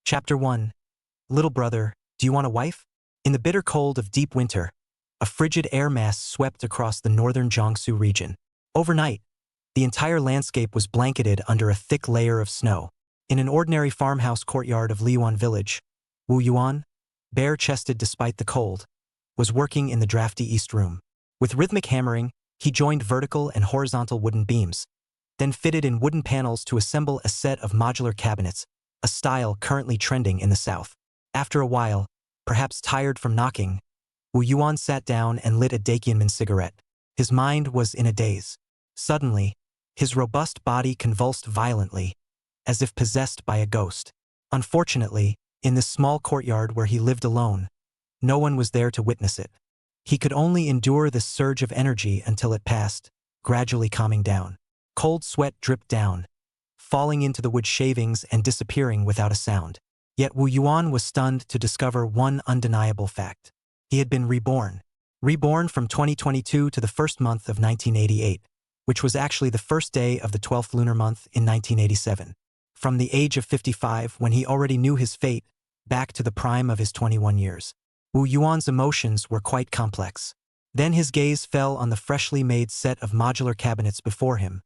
Chapter 1. Little brother, do you want a wife? In the bitter cold of deep winter, a frigid air mass swept across the northern Jiangsu region. Overnight, the entire landscape was blanketed under a thick layer of snow. In an ordinary farmhouse courtyard of Liyuan village, Wu Yuan, bare-chested despite the cold, was working in the drafty east room. With rhythmic hammering, he joined vertical and horizontal wooden beams, then fitted in wooden panels to assemble a set of modular cabinets, a style currently trending in the south. After a while, perhaps tired from knocking, Wu Yuan sat down and lit a Dakianman cigarette. His mind was in a daze. Suddenly, his robust body convulsed violently, as if possessed by a ghost. Unfortunately, in this small courtyard where he lived alone, no one was there to witness it. He could only endure this surge of energy until it passed, gradually calming down. Cold sweat dripped down, falling into the wood shavings and disappearing without a sound. Yet Wu Yuan was stunned to discover one undeniable fact. He had been reborn. Reborn from 2022 to the first month of 1988, which was actually the first day of the 12th lunar month in 1987. From the age of 55, when he already knew his fate, back to the prime of his 21 years. Wu Yuan's emotions were quite complex. Then his gaze fell on the freshly made set of modular cabinets before him,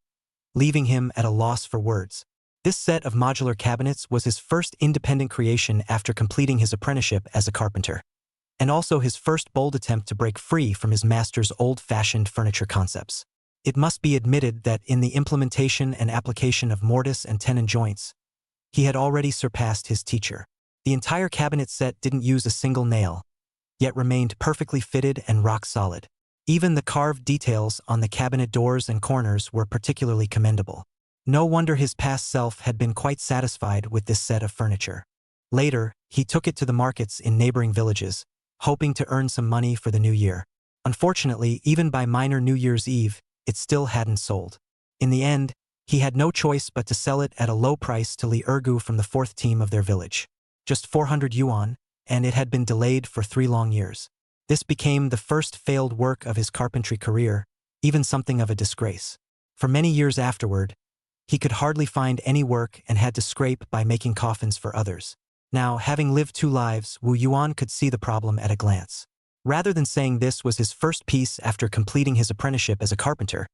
leaving him at a loss for words. This set of modular cabinets was his first independent creation after completing his apprenticeship as a carpenter, and also his first bold attempt to break free from his master's old-fashioned furniture concepts. It must be admitted that in the implementation and application of mortise and tenon joints, he had already surpassed his teacher. The entire cabinet set didn't use a single nail, yet remained perfectly fitted and rock solid. Even the carved details on the cabinet doors and corners were particularly commendable. No wonder his past self had been quite satisfied with this set of furniture. Later, he took it to the markets in neighboring villages, hoping to earn some money for the new year. Unfortunately, even by minor New Year's Eve, it still hadn't sold. In the end, he had no choice but to sell it at a low price to Li Ergu from the fourth team of their village. Just 400 yuan, and it had been delayed for 3 long years. This became the first failed work of his carpentry career, even something of a disgrace. For many years afterward, he could hardly find any work and had to scrape by making coffins for others. Now, having lived 2 lives, Wu Yuan could see the problem at a glance. Rather than saying this was his first piece after completing his apprenticeship as a carpenter,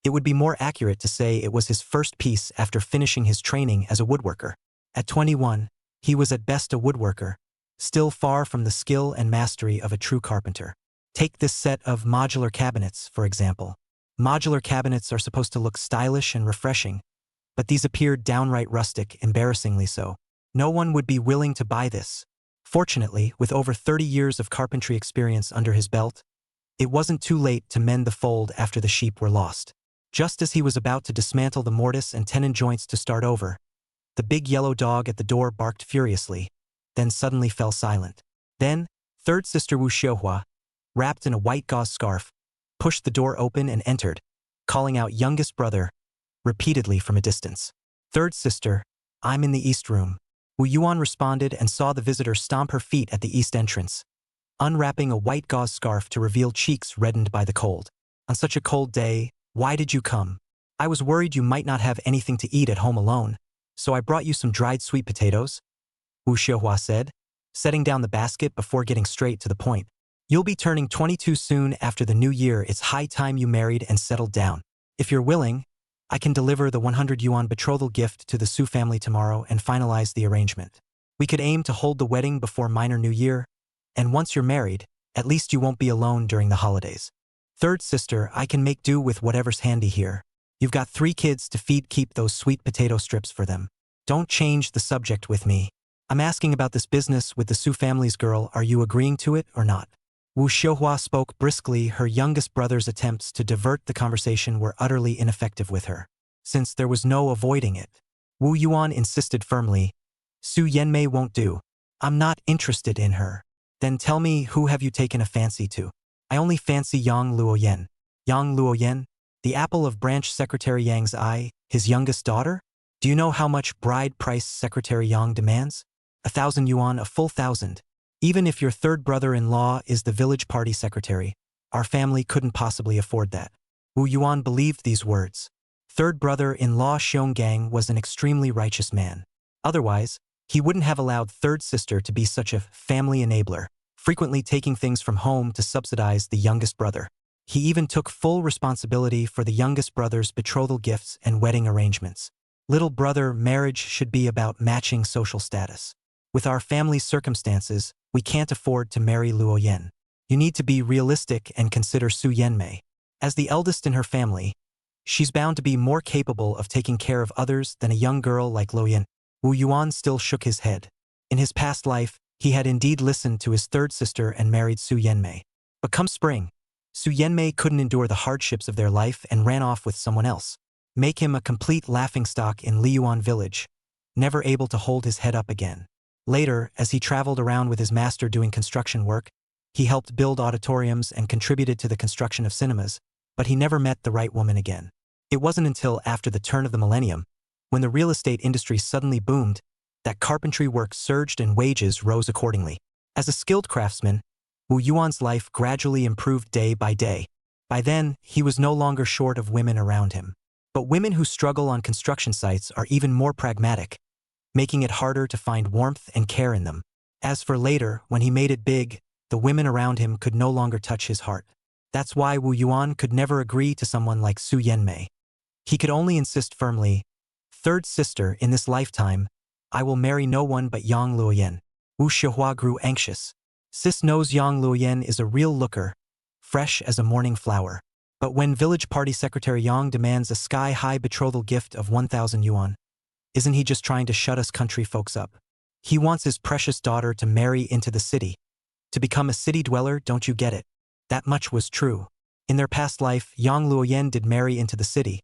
it would be more accurate to say it was his first piece after finishing his training as a woodworker. At 21, he was at best a woodworker, still far from the skill and mastery of a true carpenter. Take this set of modular cabinets, for example. Modular cabinets are supposed to look stylish and refreshing, but these appeared downright rustic, embarrassingly so. No one would be willing to buy this. Fortunately, with over 30 years of carpentry experience under his belt, it wasn't too late to mend the fold after the sheep were lost. Just as he was about to dismantle the mortise and tenon joints to start over, the big yellow dog at the door barked furiously, then suddenly fell silent. Then, third sister Wu Xiuhua, wrapped in a white gauze scarf, pushed the door open and entered, calling out youngest brother, repeatedly from a distance. Third sister, I'm in the east room. Wu Yuan responded and saw the visitor stomp her feet at the east entrance, unwrapping a white gauze scarf to reveal cheeks reddened by the cold. On such a cold day, why did you come? I was worried you might not have anything to eat at home alone, so I brought you some dried sweet potatoes, Wu Xiuhua said, setting down the basket before getting straight to the point. You'll be turning 22 soon. After the new year. It's high time you married and settled down. If you're willing, I can deliver the 100 yuan betrothal gift to the Su family tomorrow and finalize the arrangement. We could aim to hold the wedding before minor New Year, and once you're married, at least you won't be alone during the holidays. Third sister, I can make do with whatever's handy here. You've got 3 kids to feed. Keep those sweet potato strips for them. Don't change the subject with me. I'm asking about this business with the Su family's girl. Are you agreeing to it or not? Wu Xiuhua spoke briskly. Her youngest brother's attempts to divert the conversation were utterly ineffective with her, since there was no avoiding it. Wu Yuan insisted firmly, Su Yanmei won't do. I'm not interested in her. Then tell me, who have you taken a fancy to? I only fancy Yang Luoyan. Yang Luoyan, the apple of branch Secretary Yang's eye, his youngest daughter? Do you know how much bride price Secretary Yang demands? 1,000 yuan, a full 1,000. Even if your third brother-in-law is the village party secretary, our family couldn't possibly afford that. Wu Yuan believed these words. Third brother-in-law Xionggang was an extremely righteous man. Otherwise, He wouldn't have allowed third sister to be such a family enabler, frequently taking things from home to subsidize the youngest brother. He even took full responsibility for the youngest brother's betrothal gifts and wedding arrangements. Little brother, marriage should be about matching social status. With our family's circumstances, we can't afford to marry Luo Yen. You need to be realistic and consider Su Yenmei. As the eldest in her family, she's bound to be more capable of taking care of others than a young girl like Luo Yen. Wu Yuan still shook his head. In his past life, he had indeed listened to his third sister and married Su Yenmei. But come spring, Su Yenmei couldn't endure the hardships of their life and ran off with someone else. Make him a complete laughingstock in Liyuan village, never able to hold his head up again. Later, as he traveled around with his master doing construction work, he helped build auditoriums and contributed to the construction of cinemas, but he never met the right woman again. It wasn't until after the turn of the millennium, when the real estate industry suddenly boomed, that carpentry work surged and wages rose accordingly. As a skilled craftsman, Wu Yuan's life gradually improved day by day. By then, he was no longer short of women around him. But women who struggle on construction sites are even more pragmatic, making it harder to find warmth and care in them. As for later, when he made it big, the women around him could no longer touch his heart. That's why Wu Yuan could never agree to someone like Su Yenmei. He could only insist firmly, "Third sister, in this lifetime, I will marry no one but Yang Luoyan." Wu Shihua grew anxious. Sis knows Yang Luoyan is a real looker, fresh as a morning flower. But when village party secretary Yang demands a sky-high betrothal gift of 1,000 yuan, isn't he just trying to shut us country folks up? He wants his precious daughter to marry into the city. To become a city dweller, don't you get it? That much was true. In their past life, Yang Luoyan did marry into the city,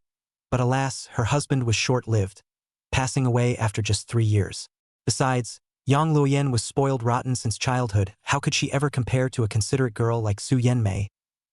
but alas, her husband was short-lived, passing away after just 3 years. Besides, Yang Luoyan was spoiled rotten since childhood. How could she ever compare to a considerate girl like Su Yenmei,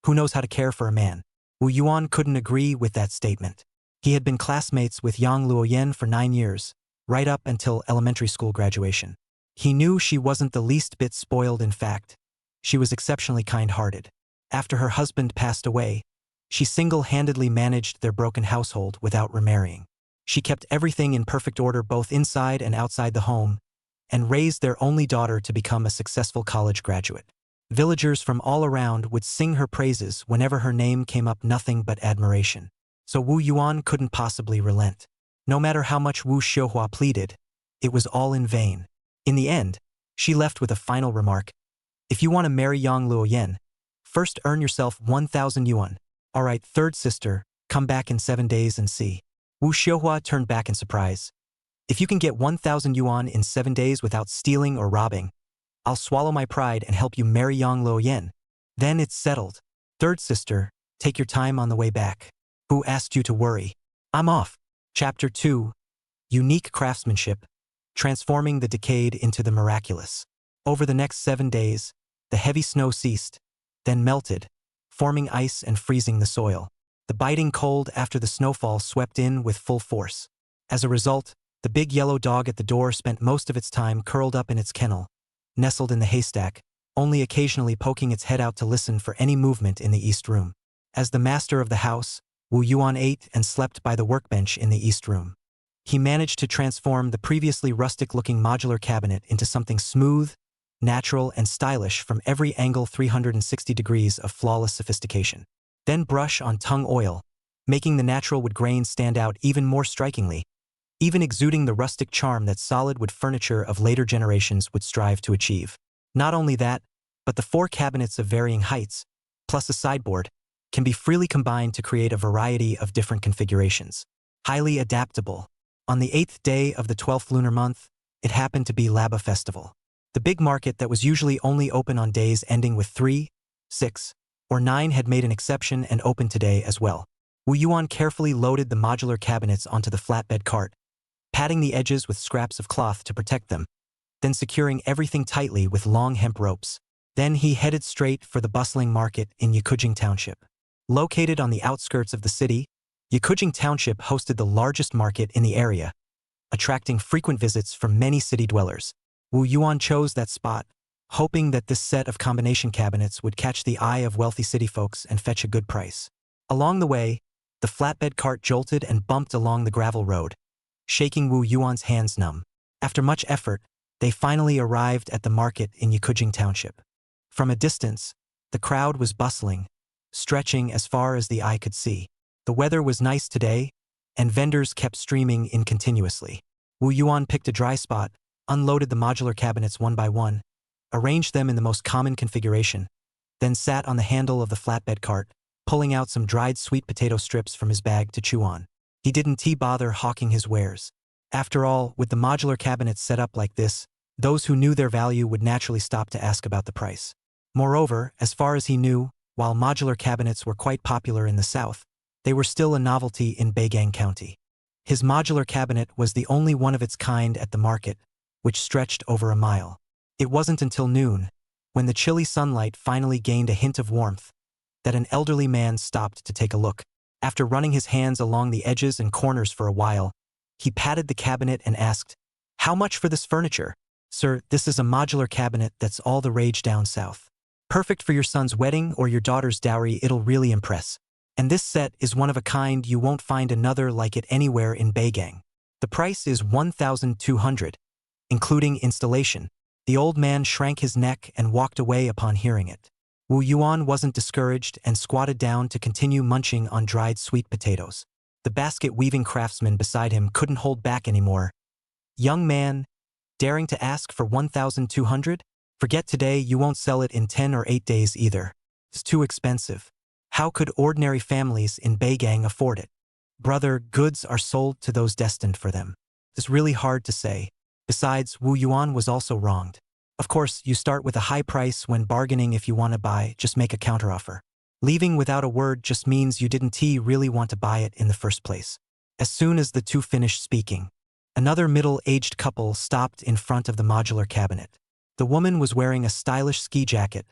who knows how to care for a man? Wu Yuan couldn't agree with that statement. He had been classmates with Yang Luoyan for 9 years, right up until elementary school graduation. He knew she wasn't the least bit spoiled. In fact, she was exceptionally kind-hearted. After her husband passed away, she single-handedly managed their broken household without remarrying. She kept everything in perfect order both inside and outside the home, and raised their only daughter to become a successful college graduate. Villagers from all around would sing her praises whenever her name came up, nothing but admiration. So Wu Yuan couldn't possibly relent. No matter how much Wu Shihua pleaded, it was all in vain. In the end, she left with a final remark. "If you want to marry Yang Luoyan, first earn yourself 1,000 yuan. All right, third sister, come back in 7 days and see." Wu Shihua turned back in surprise. "If you can get 1,000 yuan in 7 days without stealing or robbing, I'll swallow my pride and help you marry Yang Luoyan. Then it's settled. Third sister, take your time on the way back. Who asked you to worry? I'm off." Chapter 2. Unique Craftsmanship, Transforming the Decayed into the Miraculous. Over the next 7 days, the heavy snow ceased, then melted, forming ice and freezing the soil. The biting cold after the snowfall swept in with full force. As a result, the big yellow dog at the door spent most of its time curled up in its kennel, nestled in the haystack, only occasionally poking its head out to listen for any movement in the east room. As the master of the house, Wu Yuan ate and slept by the workbench in the east room. He managed to transform the previously rustic-looking modular cabinet into something smooth, natural, and stylish from every angle, 360 degrees of flawless sophistication. Then brush on tongue oil, making the natural wood grain stand out even more strikingly, even exuding the rustic charm that solid wood furniture of later generations would strive to achieve. Not only that, but the 4 cabinets of varying heights, plus a sideboard, can be freely combined to create a variety of different configurations. Highly adaptable. On the 8th day of the 12th lunar month, it happened to be Laba Festival. The big market that was usually only open on days ending with 3, 6, or 9 had made an exception and opened today as well. Wu Yuan carefully loaded the modular cabinets onto the flatbed cart, patting the edges with scraps of cloth to protect them, then securing everything tightly with long hemp ropes. Then he headed straight for the bustling market in Yikujing Township. Located on the outskirts of the city, Yikujing Township hosted the largest market in the area, attracting frequent visits from many city dwellers. Wu Yuan chose that spot, hoping that this set of combination cabinets would catch the eye of wealthy city folks and fetch a good price. Along the way, the flatbed cart jolted and bumped along the gravel road, shaking Wu Yuan's hands numb. After much effort, they finally arrived at the market in Yikujing Township. From a distance, the crowd was bustling, stretching as far as the eye could see. The weather was nice today, and vendors kept streaming in continuously. Wu Yuan picked a dry spot, unloaded the modular cabinets one by one, arranged them in the most common configuration, then sat on the handle of the flatbed cart, pulling out some dried sweet potato strips from his bag to chew on. He didn't bother hawking his wares. After all, with the modular cabinets set up like this, those who knew their value would naturally stop to ask about the price. Moreover, as far as he knew, while modular cabinets were quite popular in the south, they were still a novelty in Beigang County. His modular cabinet was the only one of its kind at the market, which stretched over a mile. It wasn't until noon, when the chilly sunlight finally gained a hint of warmth, that an elderly man stopped to take a look. After running his hands along the edges and corners for a while, he patted the cabinet and asked, "How much for this furniture?" "Sir, this is a modular cabinet that's all the rage down south. Perfect for your son's wedding or your daughter's dowry, it'll really impress. And this set is one of a kind, you won't find another like it anywhere in Beigang. The price is 1,200, including installation." The old man shrank his neck and walked away upon hearing it. Wu Yuan wasn't discouraged and squatted down to continue munching on dried sweet potatoes. The basket-weaving craftsman beside him couldn't hold back anymore. "Young man, daring to ask for 1,200? Forget today, you won't sell it in 10 or 8 days either. It's too expensive. How could ordinary families in Beigang afford it? Brother, goods are sold to those destined for them. It's really hard to say." Besides, Wu Yuan was also wronged. Of course, you start with a high price when bargaining. If you want to buy, just make a counteroffer. Leaving without a word just means you didn't really want to buy it in the first place. As soon as the two finished speaking, another middle-aged couple stopped in front of the modular cabinet. The woman was wearing a stylish ski jacket,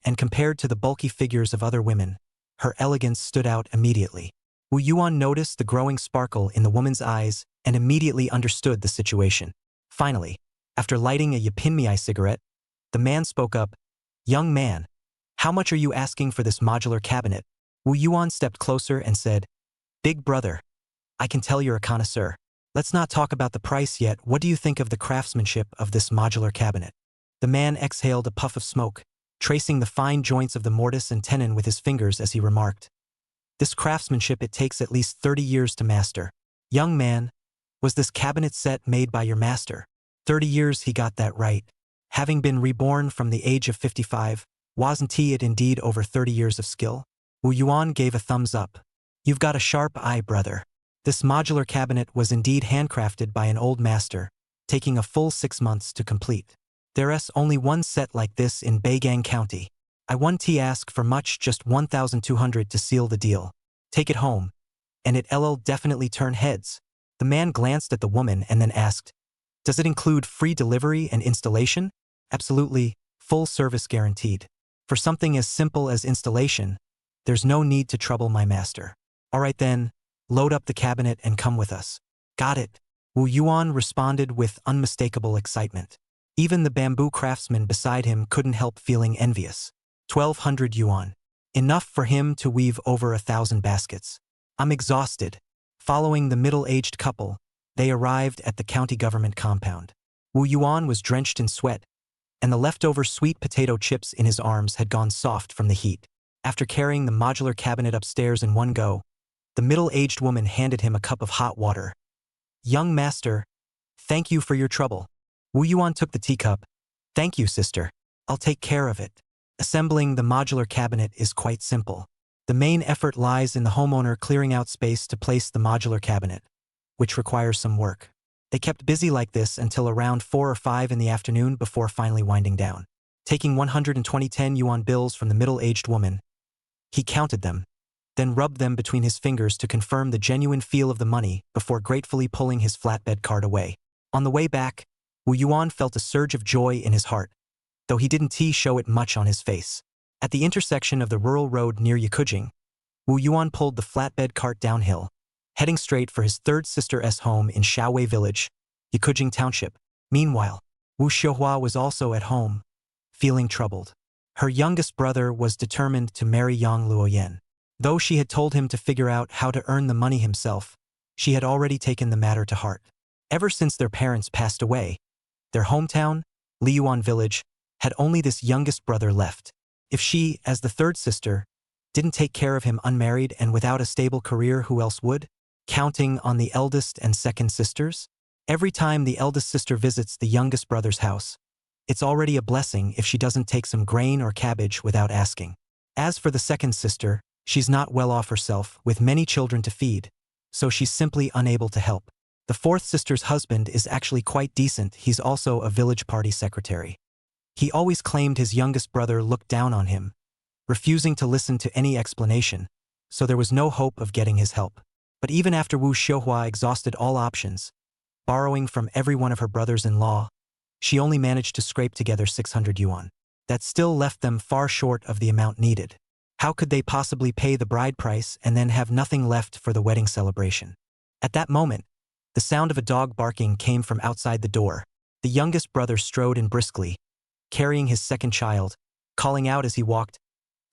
and compared to the bulky figures of other women, her elegance stood out immediately. Wu Yuan noticed the growing sparkle in the woman's eyes and immediately understood the situation. Finally, after lighting a Yapinmiai cigarette, the man spoke up, "Young man, how much are you asking for this modular cabinet?" Wu Yuan stepped closer and said, "Big brother, I can tell you're a connoisseur. Let's not talk about the price yet. What do you think of the craftsmanship of this modular cabinet?" The man exhaled a puff of smoke, tracing the fine joints of the mortise and tenon with his fingers as he remarked, "This craftsmanship, it takes at least 30 years to master. Young man, was this cabinet set made by your master?" 30 years, he got that right. Having been reborn from the age of 55, wasn't it indeed over 30 years of skill? Wu Yuan gave a thumbs up. "You've got a sharp eye, brother. This modular cabinet was indeed handcrafted by an old master, taking a full 6 months to complete. There's only one set like this in Beigang County. I won't ask for much, just 1,200 to seal the deal. Take it home, and it'll definitely turn heads." The man glanced at the woman and then asked, "Does it include free delivery and installation?" "Absolutely, full service guaranteed. For something as simple as installation, there's no need to trouble my master." "All right then, load up the cabinet and come with us." "Got it," Wu Yuan responded with unmistakable excitement. Even the bamboo craftsman beside him couldn't help feeling envious. 1,200 yuan. Enough for him to weave over 1,000 baskets. "I'm exhausted." Following the middle-aged couple, they arrived at the county government compound. Wu Yuan was drenched in sweat, and the leftover sweet potato chips in his arms had gone soft from the heat. After carrying the modular cabinet upstairs in one go, the middle-aged woman handed him a cup of hot water. "Young master, thank you for your trouble." Wu Yuan took the teacup. "Thank you, sister. I'll take care of it." Assembling the modular cabinet is quite simple. The main effort lies in the homeowner clearing out space to place the modular cabinet, which requires some work. They kept busy like this until around 4 or 5 in the afternoon before finally winding down. Taking 120 10 yuan bills from the middle-aged woman, he counted them, then rubbed them between his fingers to confirm the genuine feel of the money before gratefully pulling his flatbed cart away. On the way back, Wu Yuan felt a surge of joy in his heart, though he didn't show it much on his face. At the intersection of the rural road near Yikujing, Wu Yuan pulled the flatbed cart downhill, heading straight for his third sister's home in Shaowei Village, Yikujing Township. Meanwhile, Wu Xiuhua was also at home, feeling troubled. Her youngest brother was determined to marry Yang Luoyan. Though she had told him to figure out how to earn the money himself, she had already taken the matter to heart. Ever since their parents passed away, Their hometown, Liyuan village, had only this youngest brother left. If she, as the third sister, didn't take care of him unmarried and without a stable career, who else would? Counting on the eldest and second sisters? Every time the eldest sister visits the youngest brother's house, it's already a blessing if she doesn't take some grain or cabbage without asking. As for the second sister, she's not well off herself, with many children to feed, so she's simply unable to help. The fourth sister's husband is actually quite decent. He's also a village party secretary. He always claimed his youngest brother looked down on him, refusing to listen to any explanation, so there was no hope of getting his help. But even after Wu Xiuhua exhausted all options, borrowing from every one of her brothers-in-law, she only managed to scrape together 600 yuan. That still left them far short of the amount needed. How could they possibly pay the bride price and then have nothing left for the wedding celebration? At that moment, the sound of a dog barking came from outside the door. The youngest brother strode in briskly, carrying his second child, calling out as he walked,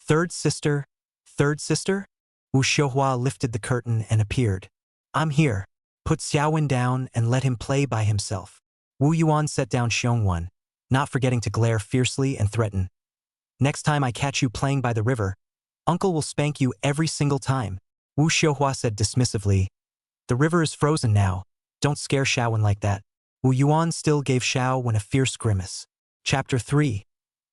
"Third sister, third sister?" Wu Xiuhua lifted the curtain and appeared. "I'm here. Put Xiaowen down and let him play by himself." Wu Yuan set down Xiongwan, not forgetting to glare fiercely and threaten. "Next time I catch you playing by the river, Uncle will spank you every single time." Wu Xiuhua said dismissively, "The river is frozen now. Don't scare Xiaowen like that." Wu Yuan still gave Xiaowen a fierce grimace. Chapter 3.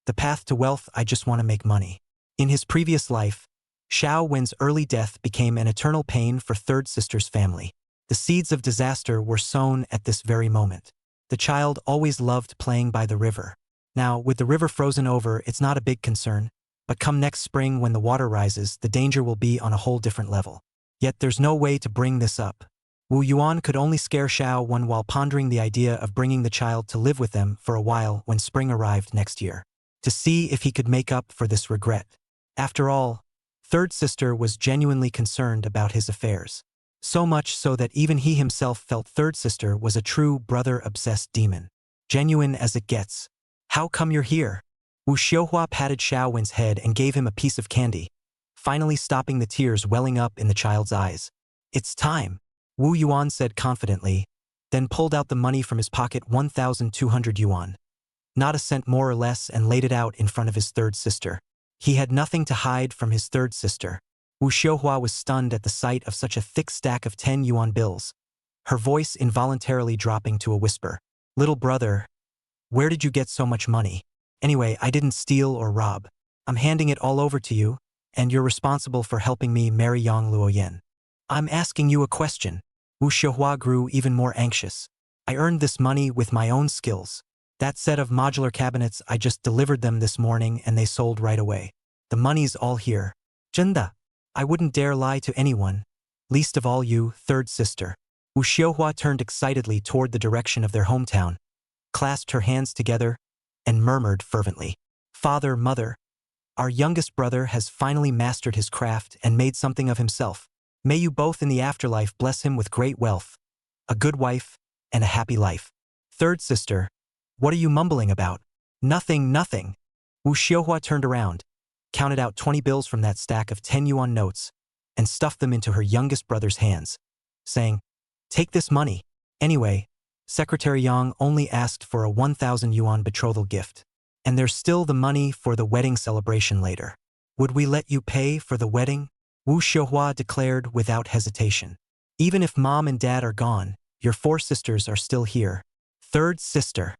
The Path to Wealth. I just want to make money. In his previous life, Xiaowen's early death became an eternal pain for third sister's family. The seeds of disaster were sown at this very moment. The child always loved playing by the river. Now, with the river frozen over, it's not a big concern, but come next spring when the water rises, the danger will be on a whole different level. Yet there's no way to bring this up. Wu Yuan could only scare Xiaowen while pondering the idea of bringing the child to live with them for a while when spring arrived next year, to see if he could make up for this regret. After all, third sister was genuinely concerned about his affairs. So much so that even he himself felt third sister was a true brother-obsessed demon. Genuine as it gets. "How come you're here?" Wu Xiuhua patted Xiaowen's head and gave him a piece of candy, finally stopping the tears welling up in the child's eyes. "It's time," Wu Yuan said confidently, then pulled out the money from his pocket, 1,200 yuan. Not a cent more or less, and laid it out in front of his third sister. He had nothing to hide from his third sister. Wu Xiuhua was stunned at the sight of such a thick stack of 10 yuan bills, her voice involuntarily dropping to a whisper. "Little brother, where did you get so much money? Anyway, I didn't steal or rob. I'm handing it all over to you, and you're responsible for helping me marry Yang Luoyan. I'm asking you a question." Wu Xiuhua grew even more anxious. "I earned this money with my own skills. That set of modular cabinets, I just delivered them this morning and they sold right away. The money's all here. Zhenda. I wouldn't dare lie to anyone, least of all you, third sister." Wu Xiuhua turned excitedly toward the direction of their hometown, clasped her hands together, and murmured fervently, "Father, mother, our youngest brother has finally mastered his craft and made something of himself. May you both in the afterlife bless him with great wealth, a good wife, and a happy life." "Third sister, what are you mumbling about?" "Nothing, nothing." Wu Xiuhua turned around, counted out 20 bills from that stack of 10 yuan notes, and stuffed them into her youngest brother's hands, saying, "Take this money. Anyway, Secretary Yang only asked for a 1,000 yuan betrothal gift. And there's still the money for the wedding celebration later. Would we let you pay for the wedding?" Wu Xiuhua declared without hesitation. "Even if mom and dad are gone, your 4 sisters are still here." "Third sister."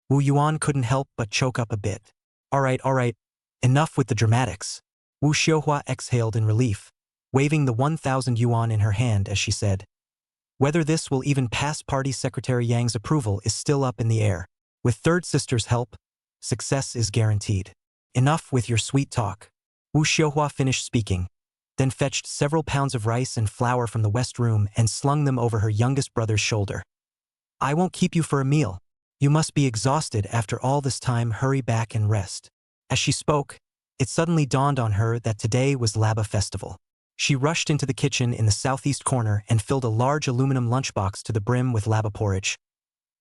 Wu Yuan couldn't help but choke up a bit. All right, enough with the dramatics." Wu Xiuhua exhaled in relief, waving the 1,000 yuan in her hand as she said, "Whether this will even pass Party Secretary Yang's approval is still up in the air. With third sister's help, success is guaranteed. Enough with your sweet talk." Wu Xiuhua finished speaking, then fetched several pounds of rice and flour from the west room and slung them over her youngest brother's shoulder. "I won't keep you for a meal. You must be exhausted after all this time. Hurry back and rest." As she spoke, it suddenly dawned on her that today was Laba Festival. She rushed into the kitchen in the southeast corner and filled a large aluminum lunchbox to the brim with laba porridge.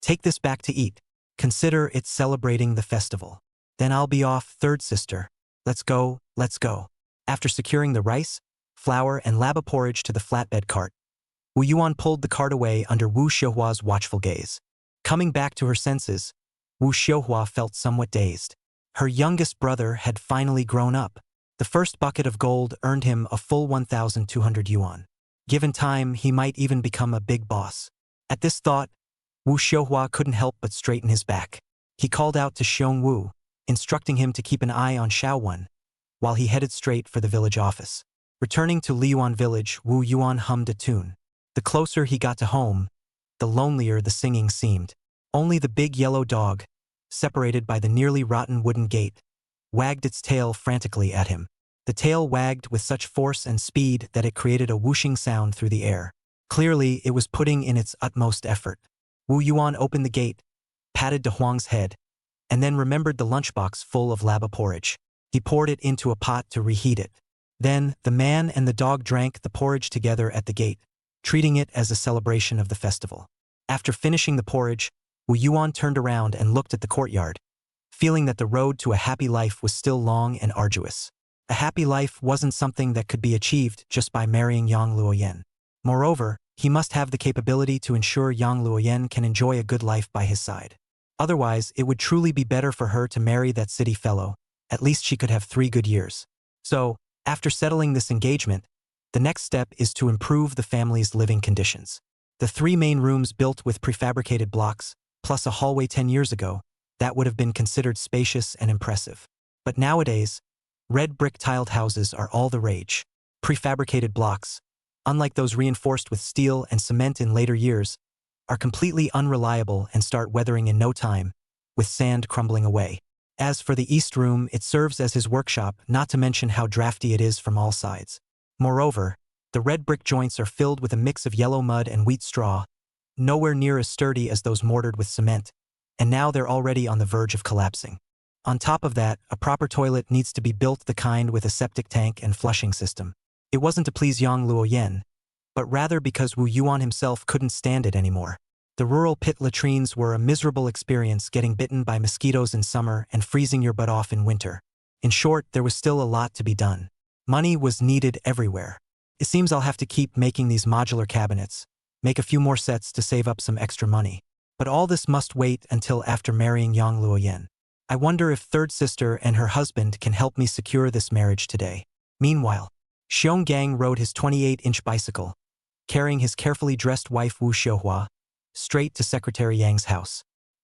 "Take this back to eat. Consider it celebrating the festival. Then I'll be off, third sister. Let's go, let's go." After securing the rice, flour, and laba porridge to the flatbed cart, Wu Yuan pulled the cart away under Wu Xiuhua's watchful gaze. Coming back to her senses, Wu Xiuhua felt somewhat dazed. Her youngest brother had finally grown up. The first bucket of gold earned him a full 1,200 yuan. Given time, he might even become a big boss. At this thought, Wu Xiuhua couldn't help but straighten his back. He called out to Xiong Wu, instructing him to keep an eye on Xiaowen, while he headed straight for the village office. Returning to Liyuan village, Wu Yuan hummed a tune. The closer he got to home, the lonelier the singing seemed. Only the big yellow dog, separated by the nearly rotten wooden gate, wagged its tail frantically at him. The tail wagged with such force and speed that it created a whooshing sound through the air. Clearly, it was putting in its utmost effort. Wu Yuan opened the gate, patted De Huang's head, and then remembered the lunchbox full of laba porridge. He poured it into a pot to reheat it. Then, the man and the dog drank the porridge together at the gate, treating it as a celebration of the festival. After finishing the porridge, Wu Yuan turned around and looked at the courtyard, feeling that the road to a happy life was still long and arduous. A happy life wasn't something that could be achieved just by marrying Yang Luoyan. Moreover, he must have the capability to ensure Yang Luoyan can enjoy a good life by his side. Otherwise, it would truly be better for her to marry that city fellow. At least she could have 3 good years. So, after settling this engagement, the next step is to improve the family's living conditions. The 3 main rooms built with prefabricated blocks, plus a hallway 10 years ago, that would have been considered spacious and impressive. But nowadays, red brick tiled houses are all the rage. Prefabricated blocks, unlike those reinforced with steel and cement in later years, are completely unreliable and start weathering in no time, with sand crumbling away. As for the east room, it serves as his workshop, not to mention how drafty it is from all sides. Moreover, the red brick joints are filled with a mix of yellow mud and wheat straw, nowhere near as sturdy as those mortared with cement, and now they're already on the verge of collapsing. On top of that, a proper toilet needs to be built, the kind with a septic tank and flushing system. It wasn't to please Yang Luoyan, but rather because Wu Yuan himself couldn't stand it anymore. The rural pit latrines were a miserable experience, getting bitten by mosquitoes in summer and freezing your butt off in winter. In short, there was still a lot to be done. Money was needed everywhere. It seems I'll have to keep making these modular cabinets, make a few more sets to save up some extra money. But all this must wait until after marrying Yang Luoyan. I wonder if third sister and her husband can help me secure this marriage today. Meanwhile, Xiong Gang rode his 28-inch bicycle, carrying his carefully dressed wife Wu Xiuhua, straight to Secretary Yang's house.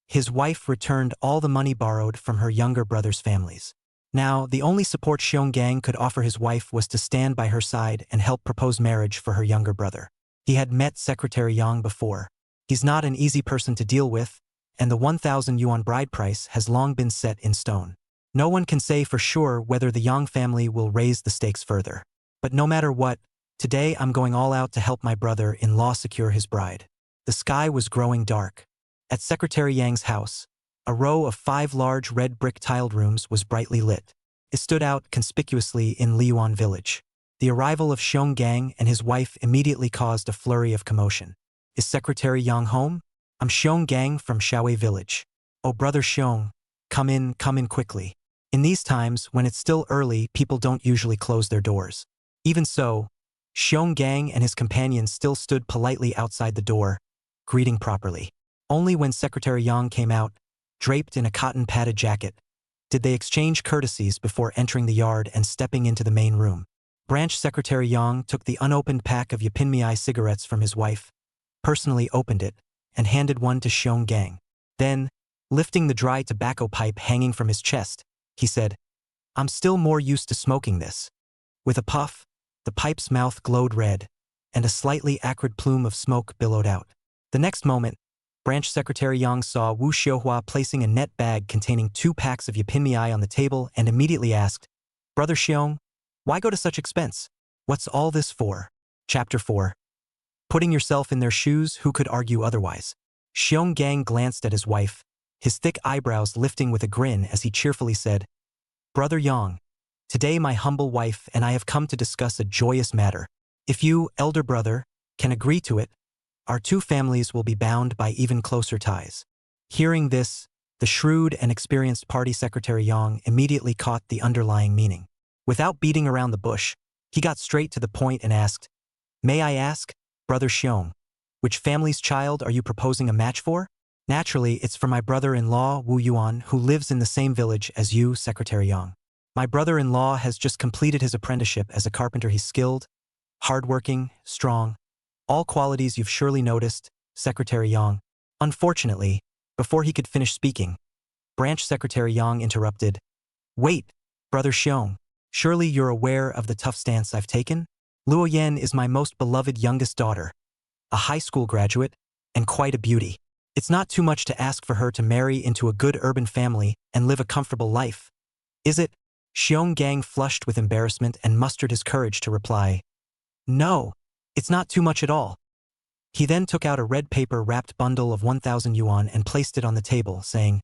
His wife returned all the money borrowed from her younger brother's families. Now, the only support Xiong Gang could offer his wife was to stand by her side and help propose marriage for her younger brother. He had met Secretary Yang before. He's not an easy person to deal with, and the 1,000 yuan bride price has long been set in stone. No one can say for sure whether the Yang family will raise the stakes further. But no matter what, today I'm going all out to help my brother-in-law secure his bride. The sky was growing dark. At Secretary Yang's house, a row of 5 large red brick tiled rooms was brightly lit. It stood out conspicuously in Liyuan village. The arrival of Xiong Gang and his wife immediately caused a flurry of commotion. Is Secretary Yang home? I'm Xiong Gang from Shaowei village. Oh, brother Xiong, come in quickly. In these times, when it's still early, people don't usually close their doors. Even so, Xiong Gang and his companions still stood politely outside the door, greeting properly. Only when Secretary Yang came out, draped in a cotton-padded jacket, did they exchange courtesies before entering the yard and stepping into the main room. Branch Secretary Yang took the unopened pack of Yapinmiai cigarettes from his wife, personally opened it, and handed one to Xiong Gang. Then, lifting the dry tobacco pipe hanging from his chest, he said, "I'm still more used to smoking this." With a puff, the pipe's mouth glowed red, and a slightly acrid plume of smoke billowed out. The next moment, Branch Secretary Yang saw Wu Xiuhua placing a net bag containing 2 packs of Yapinmiai on the table and immediately asked, "Brother Xiong, why go to such expense? What's all this for?" Chapter 4. Putting yourself in their shoes, who could argue otherwise? Xiong Gang glanced at his wife, his thick eyebrows lifting with a grin as he cheerfully said, "Brother Yang, today my humble wife and I have come to discuss a joyous matter. If you, elder brother, can agree to it, our 2 families will be bound by even closer ties." Hearing this, the shrewd and experienced party secretary Yang immediately caught the underlying meaning. Without beating around the bush, he got straight to the point and asked, "May I ask, Brother Xiong, which family's child are you proposing a match for?" Naturally, it's for my brother-in-law, Wu Yuan, who lives in the same village as you, Secretary Yang. My brother-in-law has just completed his apprenticeship as a carpenter. He's skilled, hardworking, strong, all qualities you've surely noticed, Secretary Yang. Unfortunately, before he could finish speaking, Branch Secretary Yang interrupted. Wait, Brother Xiong, surely you're aware of the tough stance I've taken? Luo Yan is my most beloved youngest daughter, a high school graduate, and quite a beauty. It's not too much to ask for her to marry into a good urban family and live a comfortable life, is it? Xiong Gang flushed with embarrassment and mustered his courage to reply. No, it's not too much at all. He then took out a red paper-wrapped bundle of 1,000 yuan and placed it on the table, saying,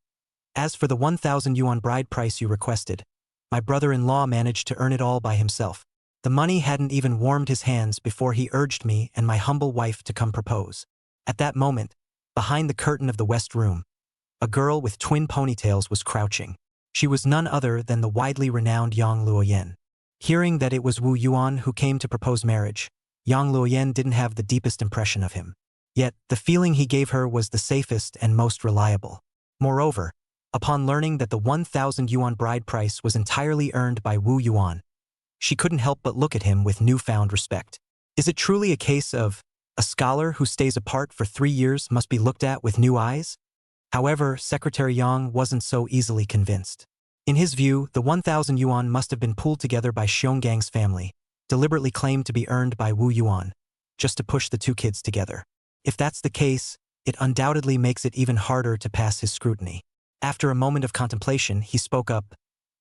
As for the 1,000 yuan bride price you requested, my brother-in-law managed to earn it all by himself. The money hadn't even warmed his hands before he urged me and my humble wife to come propose. At that moment, behind the curtain of the west room, a girl with twin ponytails was crouching. She was none other than the widely renowned Yang Luoyan. Hearing that it was Wu Yuan who came to propose marriage, Yang Luoyan didn't have the deepest impression of him. Yet, the feeling he gave her was the safest and most reliable. Moreover, upon learning that the 1,000 yuan bride price was entirely earned by Wu Yuan, she couldn't help but look at him with newfound respect. Is it truly a case of a scholar who stays apart for 3 years must be looked at with new eyes? However, Secretary Yang wasn't so easily convinced. In his view, the 1,000 yuan must have been pooled together by Xiongang's family, deliberately claimed to be earned by Wu Yuan, just to push the two kids together. If that's the case, it undoubtedly makes it even harder to pass his scrutiny. After a moment of contemplation, he spoke up.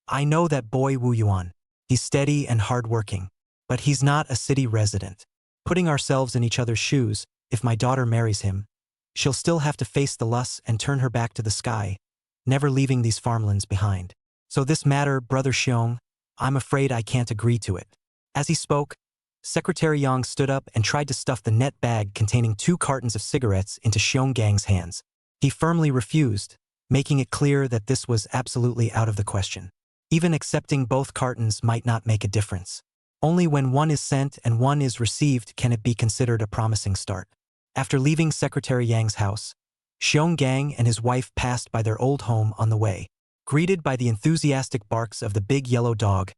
I know that boy Wu Yuan. He's steady and hardworking, but he's not a city resident. Putting ourselves in each other's shoes, if my daughter marries him, she'll still have to face the lusts and turn her back to the sky, never leaving these farmlands behind. So this matter, Brother Xiong, I'm afraid I can't agree to it. As he spoke, Secretary Yang stood up and tried to stuff the net bag containing 2 cartons of cigarettes into Xiongang's hands. He firmly refused, making it clear that this was absolutely out of the question. Even accepting both cartons might not make a difference. Only when one is sent and one is received can it be considered a promising start. After leaving Secretary Yang's house, Xionggang and his wife passed by their old home on the way. Greeted by the enthusiastic barks of the big yellow dog,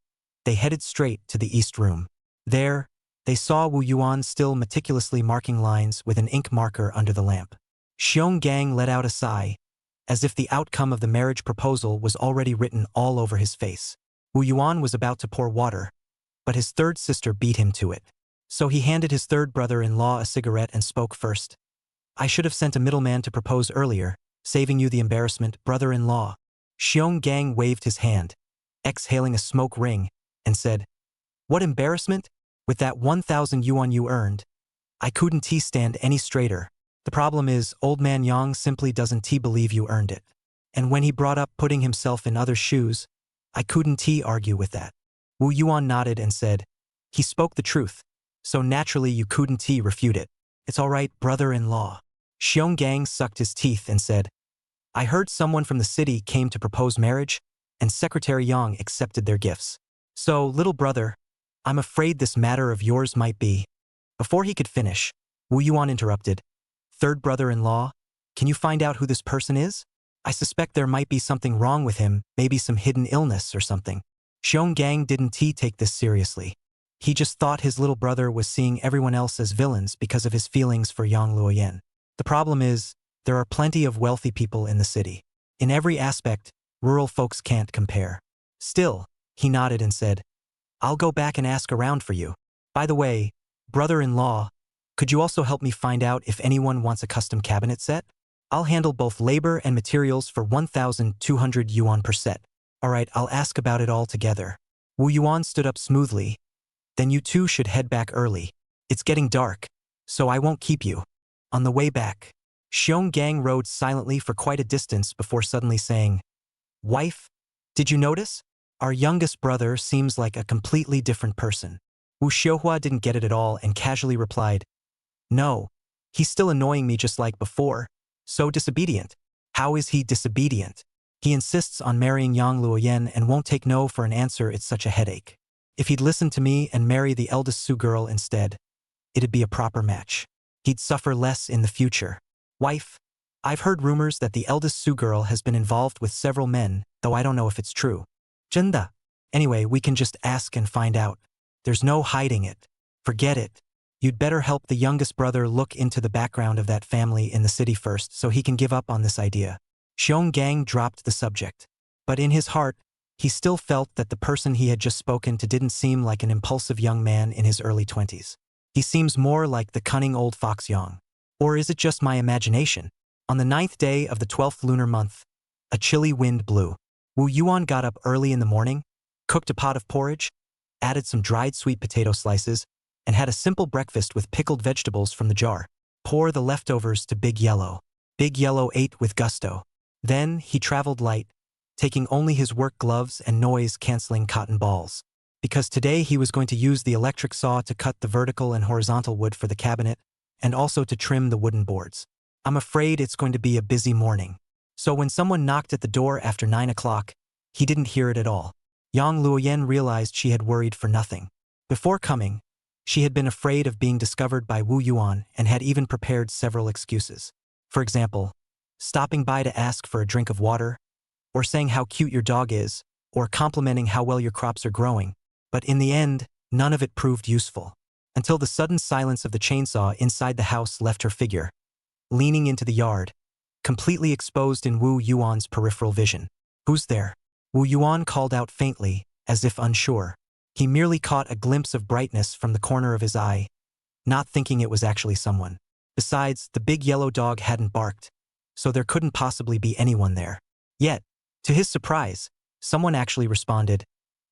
they headed straight to the east room. There, they saw Wu Yuan still meticulously marking lines with an ink marker under the lamp. Xionggang let out a sigh, as if the outcome of the marriage proposal was already written all over his face. Wu Yuan was about to pour water, but his third sister beat him to it. So he handed his third brother-in-law a cigarette and spoke first. I should have sent a middleman to propose earlier, saving you the embarrassment, brother-in-law. Xionggang waved his hand, exhaling a smoke ring, and said, What embarrassment? With that 1,000 yuan you earned, I couldn't stand any straighter. The problem is, old man Yang simply doesn't believe you earned it. And when he brought up putting himself in others' shoes, I couldn't argue with that. Wu Yuan nodded and said, He spoke the truth, so naturally you couldn't refute it. It's all right, brother-in-law. Xionggang sucked his teeth and said, I heard someone from the city came to propose marriage, and Secretary Yang accepted their gifts. So, little brother, I'm afraid this matter of yours might be. Before he could finish, Wu Yuan interrupted. Third brother-in-law, can you find out who this person is? I suspect there might be something wrong with him, maybe some hidden illness or something. Xionggang didn't take this seriously. He just thought his little brother was seeing everyone else as villains because of his feelings for Yang Luoyan. The problem is, there are plenty of wealthy people in the city. In every aspect, rural folks can't compare. Still, he nodded and said, I'll go back and ask around for you. By the way, brother-in-law, could you also help me find out if anyone wants a custom cabinet set? I'll handle both labor and materials for 1,200 yuan per set. Alright, I'll ask about it all together. Wu Yuan stood up smoothly. Then you two should head back early. It's getting dark, so I won't keep you. On the way back, Xionggang rode silently for quite a distance before suddenly saying, Wife, did you notice? Our youngest brother seems like a completely different person. Wu Xiuhua didn't get it at all and casually replied, No, he's still annoying me just like before. So disobedient. How is he disobedient? He insists on marrying Yang Luoyan and won't take no for an answer. It's such a headache. If he'd listen to me and marry the eldest Su girl instead, it'd be a proper match. He'd suffer less in the future. Wife, I've heard rumors that the eldest Su girl has been involved with several men, though I don't know if it's true. Jenda. Anyway, we can just ask and find out. There's no hiding it. Forget it. You'd better help the youngest brother look into the background of that family in the city first so he can give up on this idea. Xiong Gang dropped the subject. But in his heart, he still felt that the person he had just spoken to didn't seem like an impulsive young man in his early 20s. He seems more like the cunning old fox Yang. Or is it just my imagination? On the 9th day of the 12th lunar month, a chilly wind blew. Wu Yuan got up early in the morning, cooked a pot of porridge, added some dried sweet potato slices, and had a simple breakfast with pickled vegetables from the jar. Pour the leftovers to Big Yellow. Big Yellow ate with gusto. Then he traveled light, taking only his work gloves and noise-canceling cotton balls. Because today he was going to use the electric saw to cut the vertical and horizontal wood for the cabinet, and also to trim the wooden boards. I'm afraid it's going to be a busy morning. So when someone knocked at the door after 9 o'clock, he didn't hear it at all. Yang Luoyan realized she had worried for nothing. Before coming, she had been afraid of being discovered by Wu Yuan and had even prepared several excuses. For example, stopping by to ask for a drink of water, or saying how cute your dog is, or complimenting how well your crops are growing. But in the end, none of it proved useful. Until the sudden silence of the chainsaw inside the house left her figure, leaning into the yard, completely exposed in Wu Yuan's peripheral vision. Who's there? Wu Yuan called out faintly, as if unsure. He merely caught a glimpse of brightness from the corner of his eye, not thinking it was actually someone. Besides, the big yellow dog hadn't barked, so there couldn't possibly be anyone there. Yet, to his surprise, someone actually responded,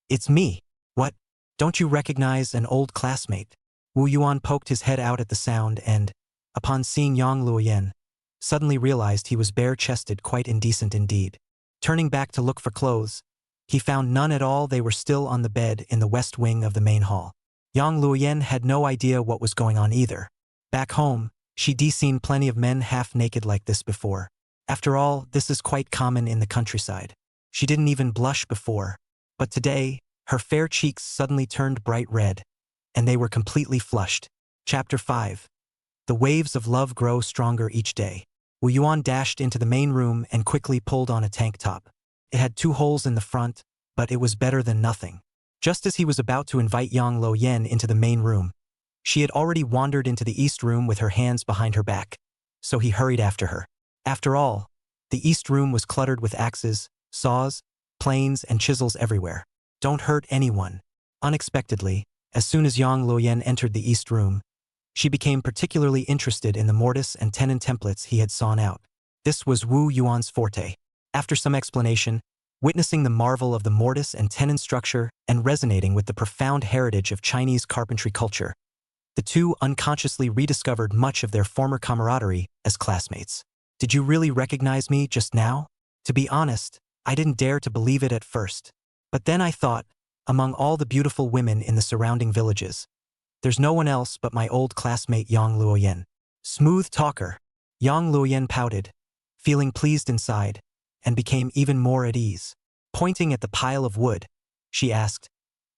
"It's me. What? Don't you recognize an old classmate?" Wu Yuan poked his head out at the sound and, upon seeing Yang Luoyan, suddenly realized he was bare-chested, quite indecent indeed. Turning back to look for clothes, he found none at all. They were still on the bed in the west wing of the main hall. Yang Luoyan had no idea what was going on either. Back home, she'd seen plenty of men half-naked like this before. After all, this is quite common in the countryside. She didn't even blush before, but today, her fair cheeks suddenly turned bright red, and they were completely flushed. Chapter 5. The waves of love grow stronger each day. Wu Yuan dashed into the main room and quickly pulled on a tank top. It had 2 holes in the front, but it was better than nothing. Just as he was about to invite Yang Luoyan into the main room, she had already wandered into the east room with her hands behind her back, so he hurried after her. After all, the east room was cluttered with axes, saws, planes, and chisels everywhere. Don't hurt anyone. Unexpectedly, as soon as Yang Luoyan entered the east room, she became particularly interested in the mortise and tenon templates he had sawn out. This was Wu Yuan's forte. After some explanation, witnessing the marvel of the mortise and tenon structure and resonating with the profound heritage of Chinese carpentry culture, the two unconsciously rediscovered much of their former camaraderie as classmates. Did you really recognize me just now? To be honest, I didn't dare to believe it at first. But then I thought, among all the beautiful women in the surrounding villages, there's no one else but my old classmate Yang Luoyan. Smooth talker. Yang Luoyan pouted, feeling pleased inside, and became even more at ease. Pointing at the pile of wood, she asked,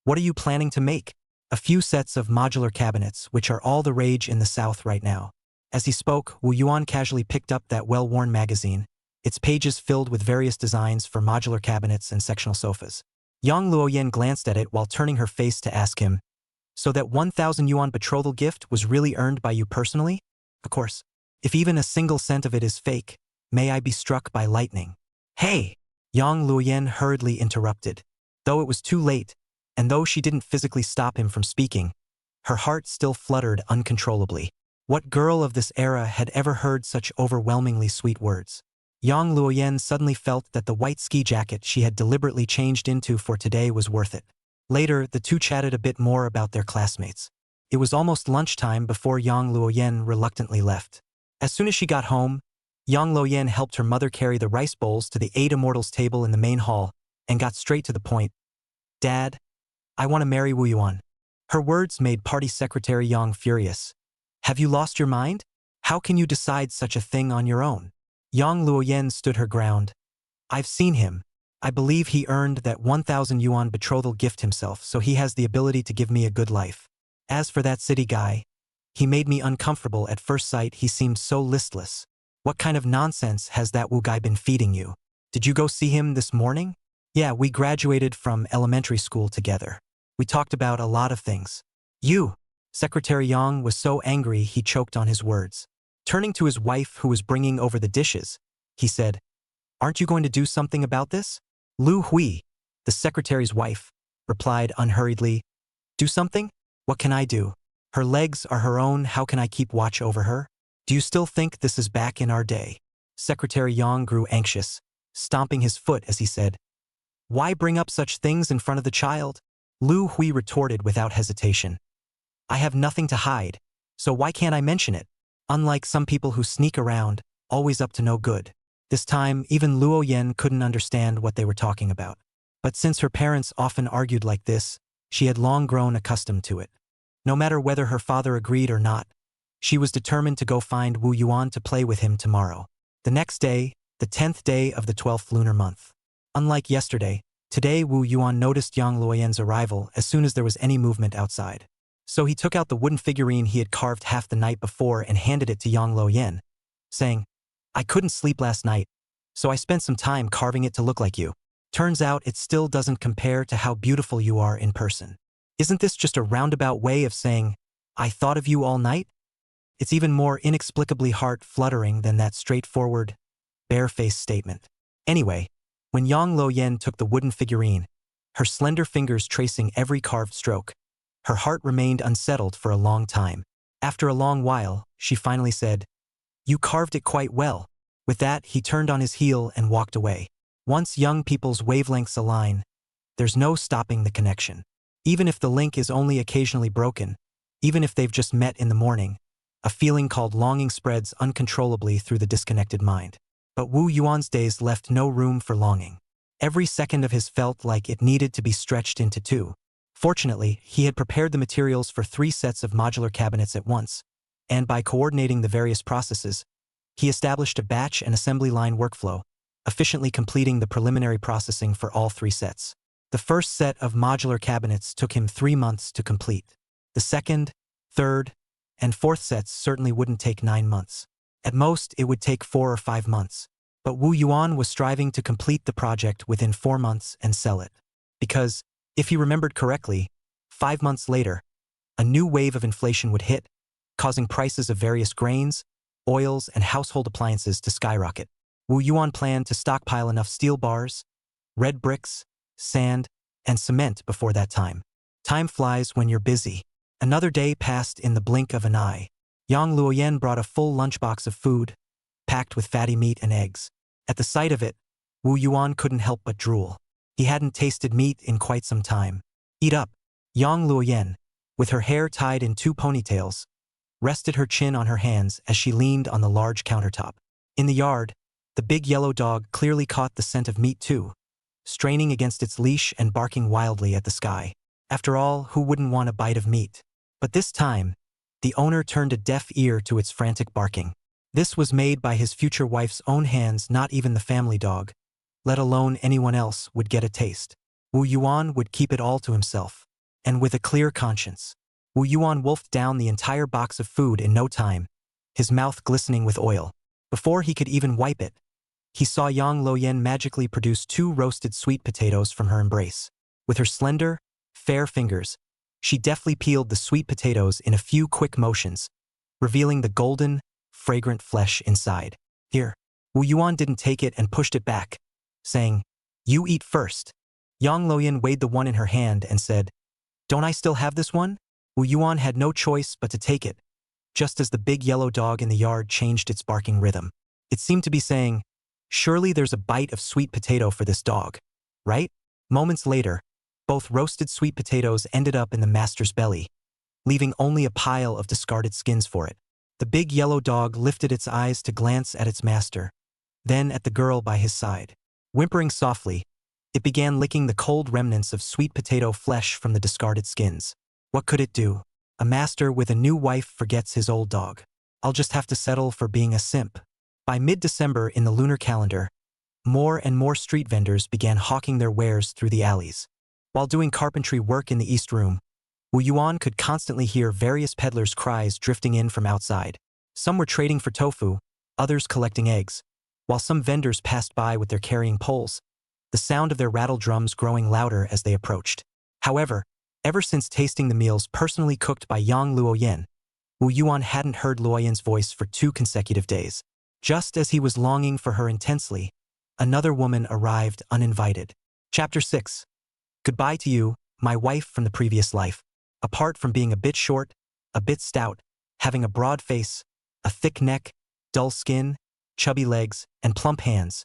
"What are you planning to make?" "A few sets of modular cabinets, which are all the rage in the south right now." As he spoke, Wu Yuan casually picked up that well-worn magazine, its pages filled with various designs for modular cabinets and sectional sofas. Yang Luoyan glanced at it while turning her face to ask him, "So that 1,000 yuan betrothal gift was really earned by you personally? Of course, if even a single cent of it is fake, may I be struck by lightning." "Hey!" Yang Luoyan hurriedly interrupted. Though it was too late, and though she didn't physically stop him from speaking, her heart still fluttered uncontrollably. What girl of this era had ever heard such overwhelmingly sweet words? Yang Luoyan suddenly felt that the white ski jacket she had deliberately changed into for today was worth it. Later, the two chatted a bit more about their classmates. It was almost lunchtime before Yang Luoyan reluctantly left. As soon as she got home, Yang Luoyan helped her mother carry the rice bowls to the 8 Immortals table in the main hall and got straight to the point. "Dad, I want to marry Wu Yuan." Her words made Party Secretary Yang furious. "Have you lost your mind? How can you decide such a thing on your own?" Yang Luoyan stood her ground. "I've seen him. I believe he earned that 1,000 yuan betrothal gift himself, so he has the ability to give me a good life. As for that city guy, he made me uncomfortable at first sight. He seemed so listless. What kind of nonsense has that Wu guy been feeding you? Did you go see him this morning? Yeah, we graduated from elementary school together. We talked about a lot of things. You! Secretary Yang was so angry he choked on his words. Turning to his wife who was bringing over the dishes, he said, "Aren't you going to do something about this?" Lu Hui, the secretary's wife, replied unhurriedly, "Do something? What can I do? Her legs are her own, how can I keep watch over her? Do you still think this is back in our day?" Secretary Yang grew anxious, stomping his foot as he said, "Why bring up such things in front of the child?" Lu Hui retorted without hesitation, "I have nothing to hide, so why can't I mention it? Unlike some people who sneak around, always up to no good." This time, even Luo Yen couldn't understand what they were talking about. But since her parents often argued like this, she had long grown accustomed to it. No matter whether her father agreed or not, she was determined to go find Wu Yuan to play with him tomorrow. The next day, the 10th day of the 12th lunar month. Unlike yesterday, today Wu Yuan noticed Yang Luoyan's arrival as soon as there was any movement outside. So he took out the wooden figurine he had carved half the night before and handed it to Yang Luoyan, saying, "I couldn't sleep last night, so I spent some time carving it to look like you. Turns out it still doesn't compare to how beautiful you are in person. Isn't this just a roundabout way of saying, I thought of you all night? It's even more inexplicably heart-fluttering than that straightforward, bare-faced statement." Anyway, when Yang Luoyan took the wooden figurine, her slender fingers tracing every carved stroke, her heart remained unsettled for a long time. After a long while, she finally said, "You carved it quite well." With that, he turned on his heel and walked away. Once young people's wavelengths align, there's no stopping the connection. Even if the link is only occasionally broken, even if they've just met in the morning, a feeling called longing spreads uncontrollably through the disconnected mind. But Wu Yuan's days left no room for longing. Every second of his felt like it needed to be stretched into two. Fortunately, he had prepared the materials for 3 sets of modular cabinets at once, and by coordinating the various processes, he established a batch and assembly line workflow, efficiently completing the preliminary processing for all 3 sets. The first set of modular cabinets took him 3 months to complete. The second, third, and fourth sets certainly wouldn't take 9 months. At most, it would take 4 or 5 months. But Wu Yuan was striving to complete the project within 4 months and sell it. Because, if he remembered correctly, 5 months later, a new wave of inflation would hit, causing prices of various grains, oils, and household appliances to skyrocket. Wu Yuan planned to stockpile enough steel bars, red bricks, sand, and cement before that time. Time flies when you're busy. Another day passed in the blink of an eye. Yang Luoyan brought a full lunchbox of food, packed with fatty meat and eggs. At the sight of it, Wu Yuan couldn't help but drool. He hadn't tasted meat in quite some time. "Eat up." Yang Luoyan, with her hair tied in 2 ponytails, rested her chin on her hands as she leaned on the large countertop. In the yard, the big yellow dog clearly caught the scent of meat too, straining against its leash and barking wildly at the sky. After all, who wouldn't want a bite of meat? But this time, the owner turned a deaf ear to its frantic barking. This was made by his future wife's own hands, not even the family dog, let alone anyone else, would get a taste. Wu Yuan would keep it all to himself, and with a clear conscience. Wu Yuan wolfed down the entire box of food in no time, his mouth glistening with oil. Before he could even wipe it, he saw Yang Luoyan magically produce 2 roasted sweet potatoes from her embrace. With her slender, fair fingers, she deftly peeled the sweet potatoes in a few quick motions, revealing the golden, fragrant flesh inside. "Here." Wu Yuan didn't take it and pushed it back, saying, "You eat first." Yang Luoyan weighed the one in her hand and said, "Don't I still have this one?" Wu Yuan had no choice but to take it, just as the big yellow dog in the yard changed its barking rhythm. It seemed to be saying, "Surely there's a bite of sweet potato for this dog, right?" Moments later, both roasted sweet potatoes ended up in the master's belly, leaving only a pile of discarded skins for it. The big yellow dog lifted its eyes to glance at its master, then at the girl by his side. Whimpering softly, it began licking the cold remnants of sweet potato flesh from the discarded skins. What could it do? A master with a new wife forgets his old dog. I'll just have to settle for being a simp. By mid-December in the lunar calendar, more and more street vendors began hawking their wares through the alleys. While doing carpentry work in the East Room, Wu Yuan could constantly hear various peddlers' cries drifting in from outside. Some were trading for tofu, others collecting eggs, while some vendors passed by with their carrying poles, the sound of their rattle drums growing louder as they approached. However, ever since tasting the meals personally cooked by Yang Luoyan, Wu Yuan hadn't heard Luoyan's voice for 2 consecutive days. Just as he was longing for her intensely, another woman arrived uninvited. Chapter 6. Goodbye to you, my wife from the previous life. Apart from being a bit short, a bit stout, having a broad face, a thick neck, dull skin, chubby legs, and plump hands,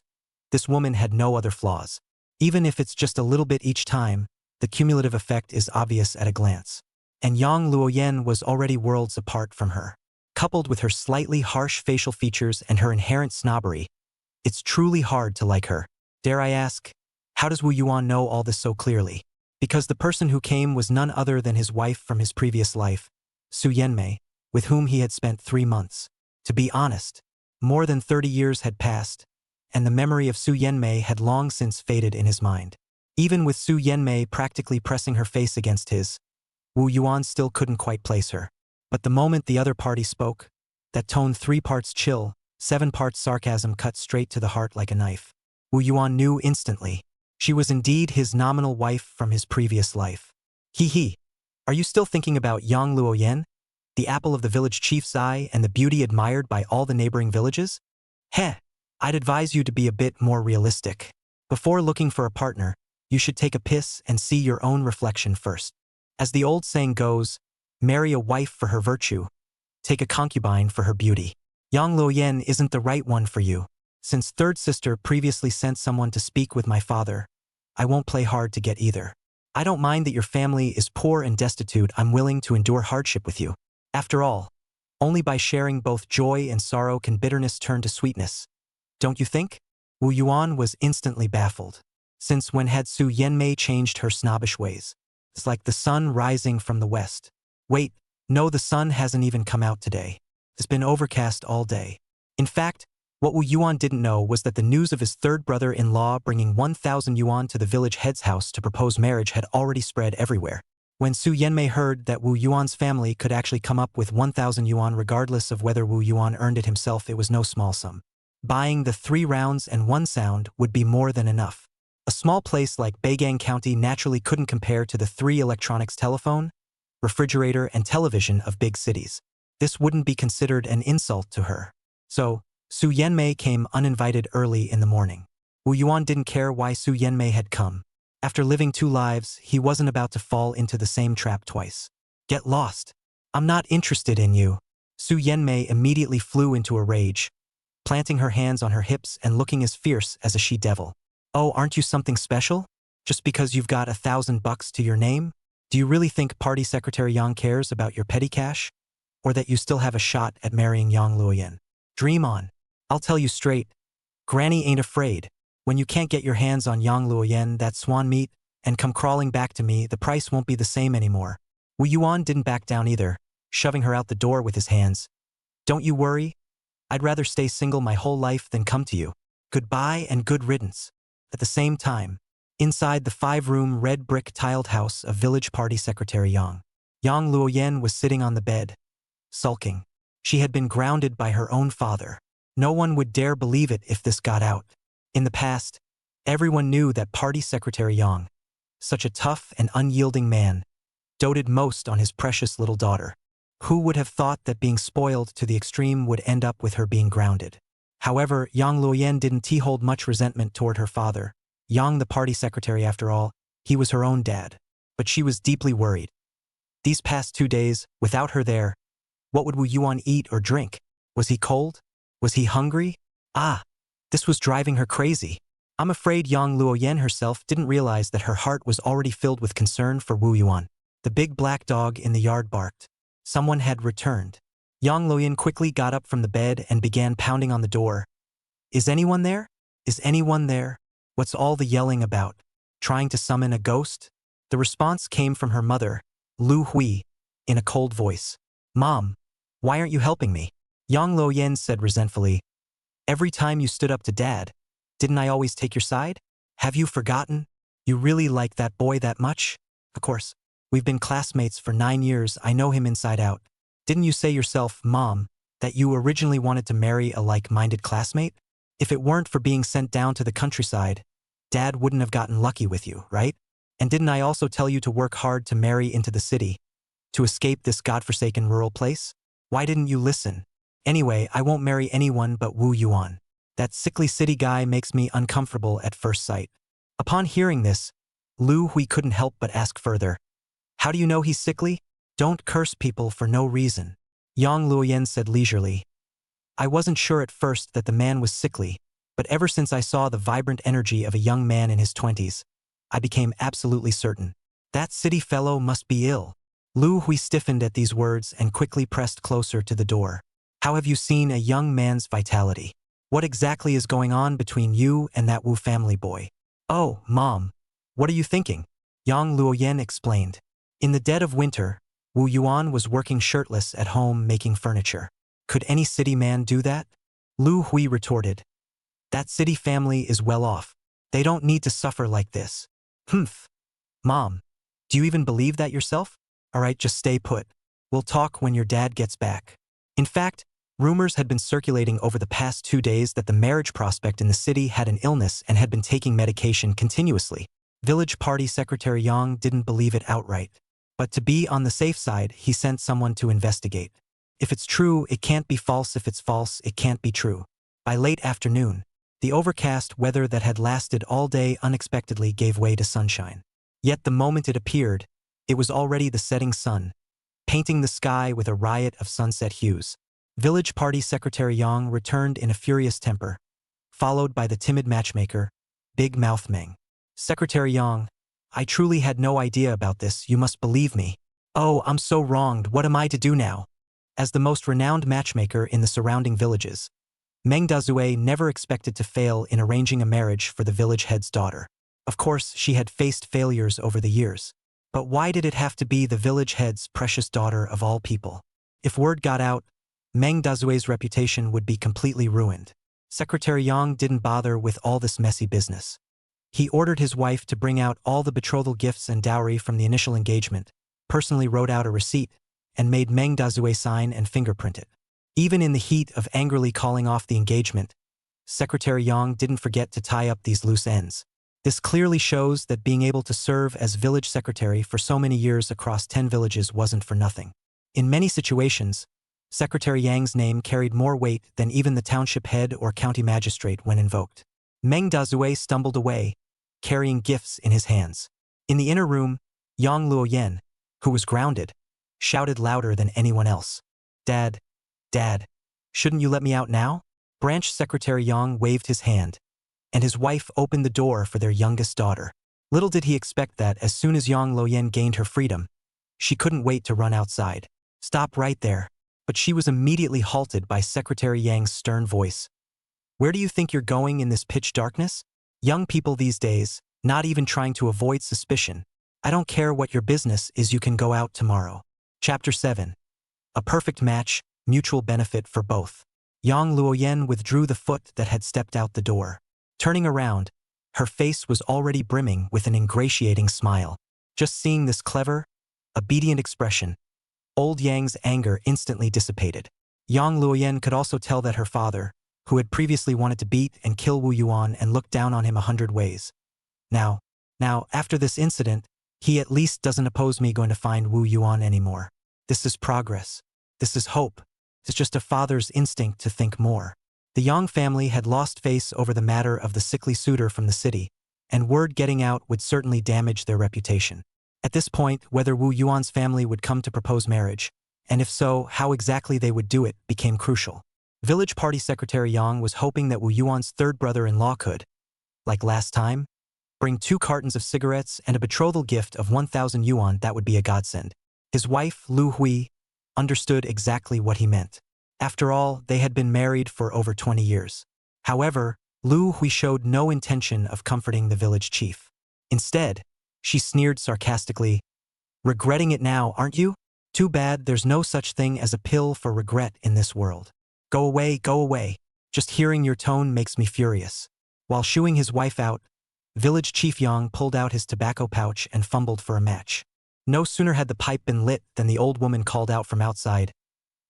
this woman had no other flaws. Even if it's just a little bit each time, the cumulative effect is obvious at a glance. And Yang Luoyan was already worlds apart from her. Coupled with her slightly harsh facial features and her inherent snobbery, it's truly hard to like her. Dare I ask, how does Wu Yuan know all this so clearly? Because the person who came was none other than his wife from his previous life, Su Yanmei, with whom he had spent 3 months. To be honest, more than 30 years had passed, and the memory of Su Yanmei had long since faded in his mind. Even with Su Yanmei practically pressing her face against his, Wu Yuan still couldn't quite place her. But the moment the other party spoke, that tone 3 parts chill, 7 parts sarcasm cut straight to the heart like a knife. Wu Yuan knew instantly. She was indeed his nominal wife from his previous life. He. Are you still thinking about Yang Luoyan, the apple of the village chief's eye and the beauty admired by all the neighboring villages? Heh, I'd advise you to be a bit more realistic. Before looking for a partner, you should take a piss and see your own reflection first. As the old saying goes, marry a wife for her virtue, take a concubine for her beauty. Yang Luoyan isn't the right one for you. Since third sister previously sent someone to speak with my father, I won't play hard to get either. I don't mind that your family is poor and destitute. I'm willing to endure hardship with you. After all, only by sharing both joy and sorrow can bitterness turn to sweetness. Don't you think? Wu Yuan was instantly baffled. Since when had Su Yanmei changed her snobbish ways? It's like the sun rising from the west. Wait, no, the sun hasn't even come out today. It's been overcast all day. In fact, what Wu Yuan didn't know was that the news of his third brother-in-law bringing 1,000 yuan to the village head's house to propose marriage had already spread everywhere. When Su Yanmei heard that Wu Yuan's family could actually come up with 1,000 yuan regardless of whether Wu Yuan earned it himself, it was no small sum. Buying the 3 rounds and 1 sound would be more than enough. A small place like Beigang County naturally couldn't compare to the 3 electronics telephone, refrigerator, and television of big cities. This wouldn't be considered an insult to her. So, Su Yanmei came uninvited early in the morning. Wu Yuan didn't care why Su Yanmei had come. After living 2 lives, he wasn't about to fall into the same trap twice. Get lost. I'm not interested in you. Su Yanmei immediately flew into a rage, planting her hands on her hips and looking as fierce as a she-devil. Oh, aren't you something special? Just because you've got $1,000 to your name? Do you really think Party Secretary Yang cares about your petty cash? Or that you still have a shot at marrying Yang Luoyan? Dream on. I'll tell you straight, Granny ain't afraid. When you can't get your hands on Yang Luoyan, that swan meat, and come crawling back to me, the price won't be the same anymore. Wu Yuan didn't back down either, shoving her out the door with his hands. Don't you worry. I'd rather stay single my whole life than come to you. Goodbye and good riddance. At the same time, inside the 5-room red brick tiled house of village party secretary Yang Luoyan was sitting on the bed, sulking. She had been grounded by her own father. No one would dare believe it if this got out. In the past, everyone knew that party secretary Yang, such a tough and unyielding man, doted most on his precious little daughter. Who would have thought that being spoiled to the extreme would end up with her being grounded? However, Yang Luoyan didn't hold much resentment toward her father. Yang, the party secretary after all, he was her own dad. But she was deeply worried. These past 2 days, without her there, what would Wu Yuan eat or drink? Was he cold? Was he hungry? This was driving her crazy. I'm afraid Yang Luoyan herself didn't realize that her heart was already filled with concern for Wu Yuan. The big black dog in the yard barked. Someone had returned. Yang Luoyan quickly got up from the bed and began pounding on the door. Is anyone there? Is anyone there? What's all the yelling about? Trying to summon a ghost? The response came from her mother, Lu Hui, in a cold voice. Mom, why aren't you helping me? Yang Luoyan said resentfully. Every time you stood up to Dad, didn't I always take your side? Have you forgotten? You really like that boy that much? Of course, we've been classmates for 9 years. I know him inside out. Didn't you say yourself, Mom, That you originally wanted to marry a like-minded classmate? If it weren't for being sent down to the countryside, Dad wouldn't have gotten lucky with you, right? And didn't I also tell you to work hard to marry into the city, to escape this godforsaken rural place? Why didn't you listen? Anyway, I won't marry anyone but Wu Yuan. That sickly city guy makes me uncomfortable at first sight. Upon hearing this, Lu Hui couldn't help but ask further. How do you know he's sickly? Don't curse people for no reason. Yang Luoyan said leisurely. I wasn't sure at first that the man was sickly, but ever since I saw the vibrant energy of a young man in his 20s, I became absolutely certain. That city fellow must be ill. Lu Hui stiffened at these words and quickly pressed closer to the door. How have you seen a young man's vitality? What exactly is going on between you and that Wu family boy? Oh, Mom. What are you thinking? Yang Luoyan explained. In the dead of winter, Wu Yuan was working shirtless at home making furniture. Could any city man do that? Lu Hui retorted. That city family is well off. They don't need to suffer like this. Humph. Mom, do you even believe that yourself? All right, just stay put. We'll talk when your dad gets back. In fact, rumors had been circulating over the past 2 days that the marriage prospect in the city had an illness and had been taking medication continuously. Village party secretary Yang didn't believe it outright. But to be on the safe side, he sent someone to investigate. If it's true, it can't be false. If it's false, it can't be true. By late afternoon, the overcast weather that had lasted all day unexpectedly gave way to sunshine. Yet the moment it appeared, it was already the setting sun, painting the sky with a riot of sunset hues. Village party secretary Yang returned in a furious temper, followed by the timid matchmaker, Big Mouth Meng. Secretary Yang, I truly had no idea about this, you must believe me. Oh, I'm so wronged, what am I to do now? As the most renowned matchmaker in the surrounding villages, Meng Dazue never expected to fail in arranging a marriage for the village head's daughter. Of course, she had faced failures over the years. But why did it have to be the village head's precious daughter of all people? If word got out, Meng Dazue's reputation would be completely ruined. Secretary Yang didn't bother with all this messy business. He ordered his wife to bring out all the betrothal gifts and dowry from the initial engagement, personally wrote out a receipt, and made Meng Dazue sign and fingerprint it. Even in the heat of angrily calling off the engagement, Secretary Yang didn't forget to tie up these loose ends. This clearly shows that being able to serve as village secretary for so many years across 10 villages wasn't for nothing. In many situations, Secretary Yang's name carried more weight than even the township head or county magistrate when invoked. Meng Dazue stumbled away, carrying gifts in his hands. In the inner room, Yang Luoyan, who was grounded, shouted louder than anyone else. Dad, shouldn't you let me out now? Branch Secretary Yang waved his hand, and his wife opened the door for their youngest daughter. Little did he expect that as soon as Yang Luoyan gained her freedom, she couldn't wait to run outside. Stop right there. But she was immediately halted by Secretary Yang's stern voice. Where do you think you're going in this pitch darkness? Young people these days, not even trying to avoid suspicion. I don't care what your business is, you can go out tomorrow. Chapter 7. A perfect match, mutual benefit for both. Yang Luoyan withdrew the foot that had stepped out the door. Turning around, her face was already brimming with an ingratiating smile. Just seeing this clever, obedient expression, old Yang's anger instantly dissipated. Yang Luoyan could also tell that her father, who had previously wanted to beat and kill Wu Yuan and looked down on him 100 ways. Now, after this incident, he at least doesn't oppose me going to find Wu Yuan anymore. This is progress. This is hope. It's just a father's instinct to think more. The Yang family had lost face over the matter of the sickly suitor from the city, and word getting out would certainly damage their reputation. At this point, whether Wu Yuan's family would come to propose marriage, and if so, how exactly they would do it, became crucial. Village party secretary Yang was hoping that Wu Yuan's third brother-in-law could, like last time, bring 2 cartons of cigarettes and a betrothal gift of 1,000 yuan. That would be a godsend. His wife, Lu Hui, understood exactly what he meant. After all, they had been married for over 20 years. However, Lu Hui showed no intention of comforting the village chief. Instead, she sneered sarcastically, "Regretting it now, aren't you? Too bad there's no such thing as a pill for regret in this world. Go away, go away. Just hearing your tone makes me furious." While shooing his wife out, Village Chief Yang pulled out his tobacco pouch and fumbled for a match. No sooner had the pipe been lit than the old woman called out from outside,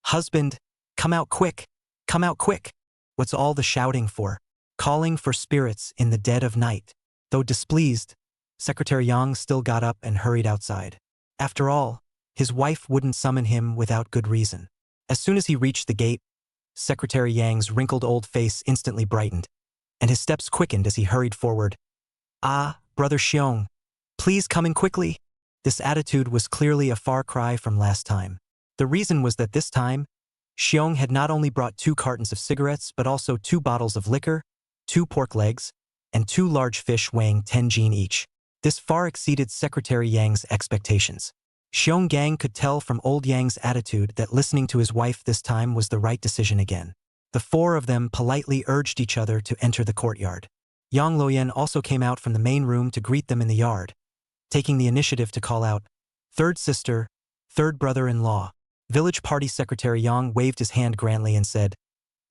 "Husband, Come out quick! Come out quick! What's all the shouting for? Calling for spirits in the dead of night. Though displeased, Secretary Yang still got up and hurried outside. After all, his wife wouldn't summon him without good reason. As soon as he reached the gate, Secretary Yang's wrinkled old face instantly brightened, and his steps quickened as he hurried forward. "Ah, Brother Xiong, please come in quickly." This attitude was clearly a far cry from last time. The reason was that this time, Xiong had not only brought 2 cartons of cigarettes but also 2 bottles of liquor, 2 pork legs, and 2 large fish weighing 10 jin each. This far exceeded Secretary Yang's expectations. Xiong Gang could tell from old Yang's attitude that listening to his wife this time was the right decision again. The 4 of them politely urged each other to enter the courtyard. Yang Luoyan also came out from the main room to greet them in the yard, taking the initiative to call out, "Third sister, third brother-in-law." Village Party Secretary Yang waved his hand grandly and said,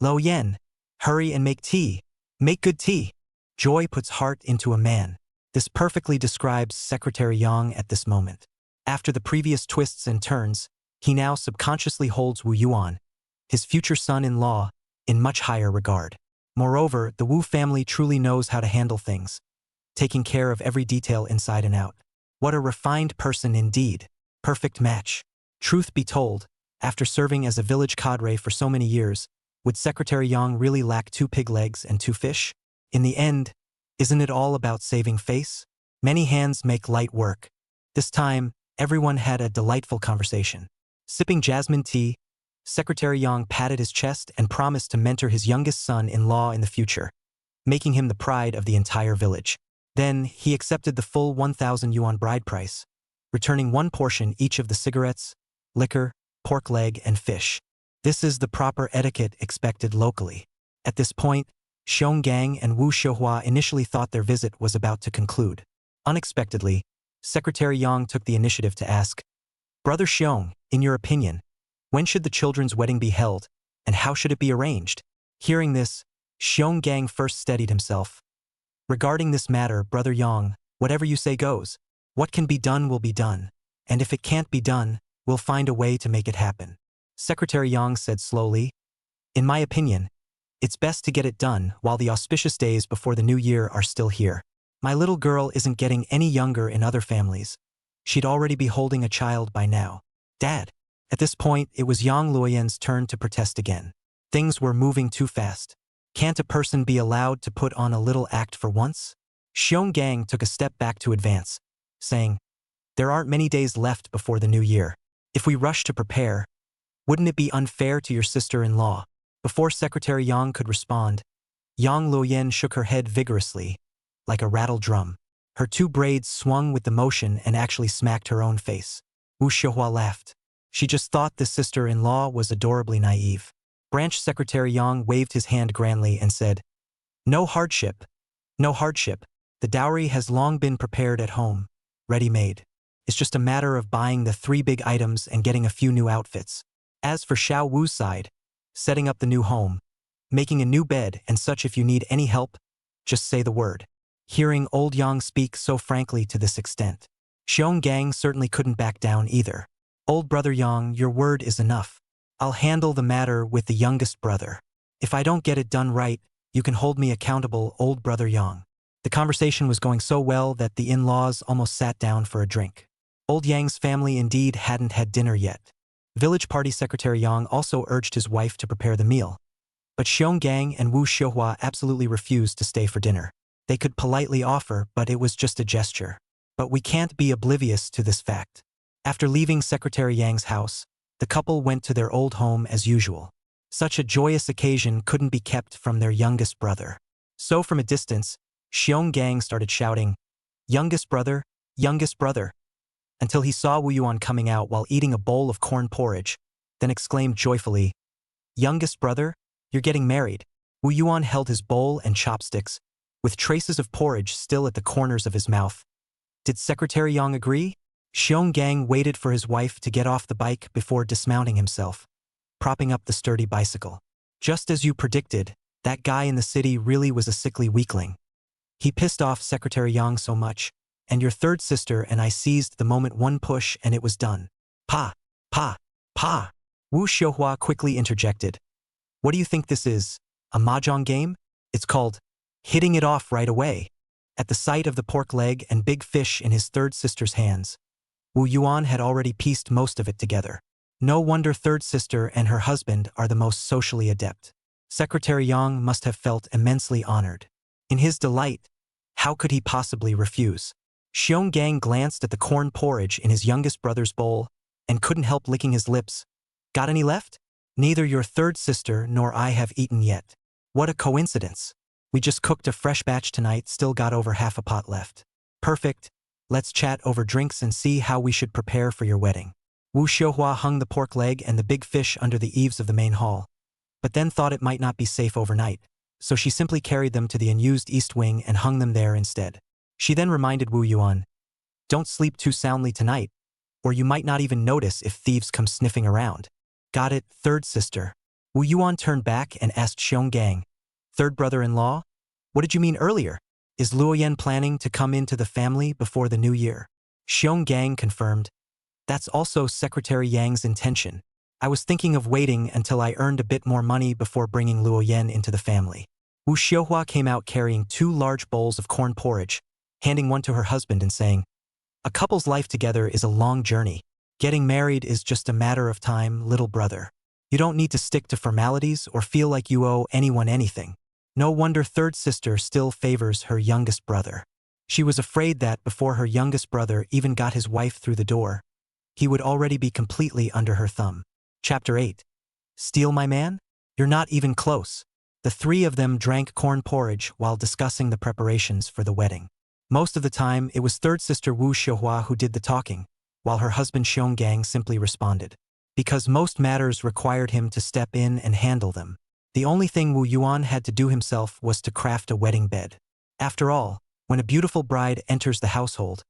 "Lo Yen, hurry and make tea. Make good tea." Joy puts heart into a man. This perfectly describes Secretary Yang at this moment. After the previous twists and turns, he now subconsciously holds Wu Yuan, his future son-in-law, in much higher regard. Moreover, the Wu family truly knows how to handle things, taking care of every detail inside and out. What a refined person indeed. Perfect match. Truth be told, after serving as a village cadre for so many years, would Secretary Yang really lack 2 pig legs and 2 fish? In the end, isn't it all about saving face? Many hands make light work. This time, everyone had a delightful conversation. Sipping jasmine tea, Secretary Yang patted his chest and promised to mentor his youngest son-in-law in the future, making him the pride of the entire village. Then, he accepted the full 1,000 yuan bride price, returning 1 portion each of the cigarettes, liquor, pork leg, and fish. This is the proper etiquette expected locally. At this point, Xiong Gang and Wu Xiuhua initially thought their visit was about to conclude. Unexpectedly, Secretary Yang took the initiative to ask, "Brother Xiong, in your opinion, when should the children's wedding be held, and how should it be arranged?" Hearing this, Xiong Gang first steadied himself. "Regarding this matter, Brother Yang, whatever you say goes. What can be done will be done, and if it can't be done, we'll find a way to make it happen." Secretary Yang said slowly, "In my opinion, it's best to get it done while the auspicious days before the new year are still here. My little girl isn't getting any younger in other families. She'd already be holding a child by now. Dad." At this point, it was Yang Luoyan's turn to protest again. Things were moving too fast. Can't a person be allowed to put on a little act for once? Xiong Gang took a step back to advance, saying, "There aren't many days left before the new year. If we rush to prepare, wouldn't it be unfair to your sister-in-law?" Before Secretary Yang could respond, Yang Luoyan shook her head vigorously, like a rattle drum. Her 2 braids swung with the motion and actually smacked her own face. Wu Xiuhua laughed. She just thought this sister-in-law was adorably naive. Branch Secretary Yang waved his hand grandly and said, "No hardship. No hardship. The dowry has long been prepared at home, ready-made. It's just a matter of buying the 3 big items and getting a few new outfits. As for Xiao Wu's side, setting up the new home, making a new bed and such, if you need any help, just say the word." Hearing old Yang speak so frankly to this extent, Xiong Gang certainly couldn't back down either. "Old brother Yang, your word is enough. I'll handle the matter with the youngest brother. If I don't get it done right, you can hold me accountable, old brother Yang." The conversation was going so well that the in-laws almost sat down for a drink. Old Yang's family indeed hadn't had dinner yet. Village Party Secretary Yang also urged his wife to prepare the meal, but Xiong Gang and Wu Xiuhua absolutely refused to stay for dinner. They could politely offer, but it was just a gesture. But we can't be oblivious to this fact. After leaving Secretary Yang's house, the couple went to their old home as usual. Such a joyous occasion couldn't be kept from their youngest brother. So from a distance, Xiong Gang started shouting, youngest brother," until he saw Wu Yuan coming out while eating a bowl of corn porridge, then exclaimed joyfully, "Youngest brother, you're getting married." Wu Yuan held his bowl and chopsticks, with traces of porridge still at the corners of his mouth. Did Secretary Yang agree? Xiong Gang waited for his wife to get off the bike before dismounting himself, propping up the sturdy bicycle. "Just as you predicted, that guy in the city really was a sickly weakling. He pissed off Secretary Yang so much, and your third sister and I seized the moment, one push and it was done. Pa! Pa! Pa!" Wu Xiuhua quickly interjected. What do you think this is? A mahjong game? It's called hitting it off right away. At the sight of the pork leg and big fish in his third sister's hands, Wu Yuan had already pieced most of it together. No wonder third sister and her husband are the most socially adept. Secretary Yang must have felt immensely honored. In his delight, how could he possibly refuse? Xiong Gang glanced at the corn porridge in his youngest brother's bowl and couldn't help licking his lips. Got any left? Neither your third sister nor I have eaten yet. What a coincidence. We just cooked a fresh batch tonight, still got over half a pot left. Perfect. Let's chat over drinks and see how we should prepare for your wedding. Wu Xiuhua hung the pork leg and the big fish under the eaves of the main hall, but then thought it might not be safe overnight, so she simply carried them to the unused east wing and hung them there instead. She then reminded Wu Yuan, don't sleep too soundly tonight, or you might not even notice if thieves come sniffing around. Got it, third sister. Wu Yuan turned back and asked Xiong Gang, third brother-in-law? What did you mean earlier? Is Luoyan planning to come into the family before the new year? Xiong Gang confirmed, that's also Secretary Yang's intention. I was thinking of waiting until I earned a bit more money before bringing Luoyan into the family. Wu Xiuhua came out carrying 2 large bowls of corn porridge, handing one to her husband and saying, a couple's life together is a long journey. Getting married is just a matter of time, little brother. You don't need to stick to formalities or feel like you owe anyone anything. No wonder third sister still favors her youngest brother. She was afraid that before her youngest brother even got his wife through the door, he would already be completely under her thumb. Chapter 8. Steal my man? You're not even close. The 3 of them drank corn porridge while discussing the preparations for the wedding. Most of the time, it was third sister Wu Xiuhua who did the talking, while her husband Xiong Gang simply responded. Because most matters required him to step in and handle them. The only thing Wu Yuan had to do himself was to craft a wedding bed. After all, when a beautiful bride enters the household,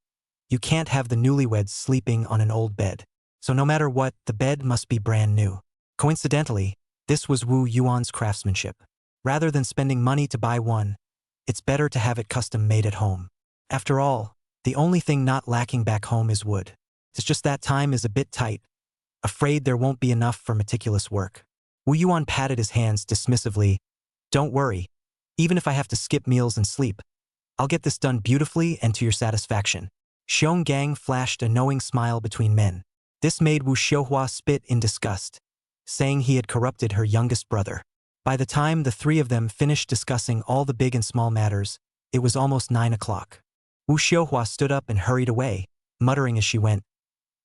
you can't have the newlyweds sleeping on an old bed. So no matter what, the bed must be brand new. Coincidentally, this was Wu Yuan's craftsmanship. Rather than spending money to buy one, it's better to have it custom made at home. After all, the only thing not lacking back home is wood. It's just that time is a bit tight. Afraid there won't be enough for meticulous work. Wu Yuan patted his hands dismissively. Don't worry. Even if I have to skip meals and sleep, I'll get this done beautifully and to your satisfaction. Xiong Gang flashed a knowing smile between men. This made Wu Xiuhua spit in disgust, saying he had corrupted her youngest brother. By the time the 3 of them finished discussing all the big and small matters, it was almost 9 o'clock. Wu Xiuhua stood up and hurried away, muttering as she went,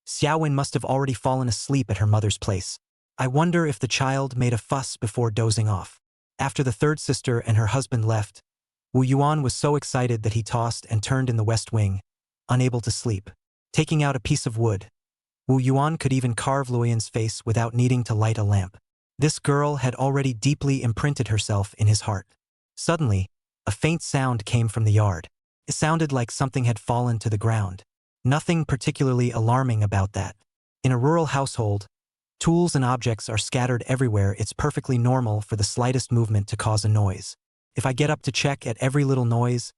Xiaowen must have already fallen asleep at her mother's place. I wonder if the child made a fuss before dozing off. After the third sister and her husband left, Wu Yuan was so excited that he tossed and turned in the west wing, unable to sleep. Taking out a piece of wood, Wu Yuan could even carve Luoyan's face without needing to light a lamp. This girl had already deeply imprinted herself in his heart. Suddenly, a faint sound came from the yard. It sounded like something had fallen to the ground. Nothing particularly alarming about that. In a rural household, tools and objects are scattered everywhere. It's perfectly normal for the slightest movement to cause a noise. If I get up to check at every little noise,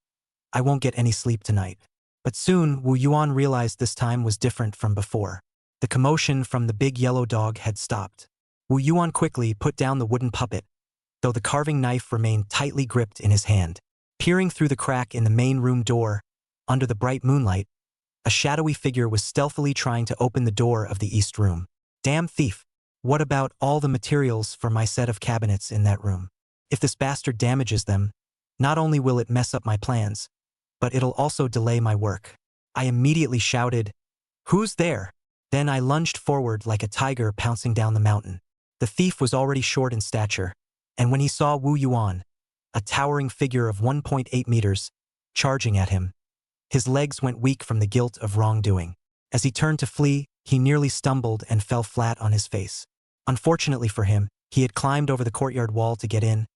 I won't get any sleep tonight. But soon, Wu Yuan realized this time was different from before. The commotion from the big yellow dog had stopped. Wu Yuan quickly put down the wooden puppet, though the carving knife remained tightly gripped in his hand. Peering through the crack in the main room door, under the bright moonlight, a shadowy figure was stealthily trying to open the door of the east room. Damn thief! What about all the materials for my set of cabinets in that room? If this bastard damages them, not only will it mess up my plans, but it'll also delay my work. I immediately shouted, Who's there? Then I lunged forward like a tiger pouncing down the mountain. The thief was already short in stature, and when he saw Wu Yuan, a towering figure of 1.8 meters, charging at him, his legs went weak from the guilt of wrongdoing. As he turned to flee, he nearly stumbled and fell flat on his face. Unfortunately for him, he had climbed over the courtyard wall to get in,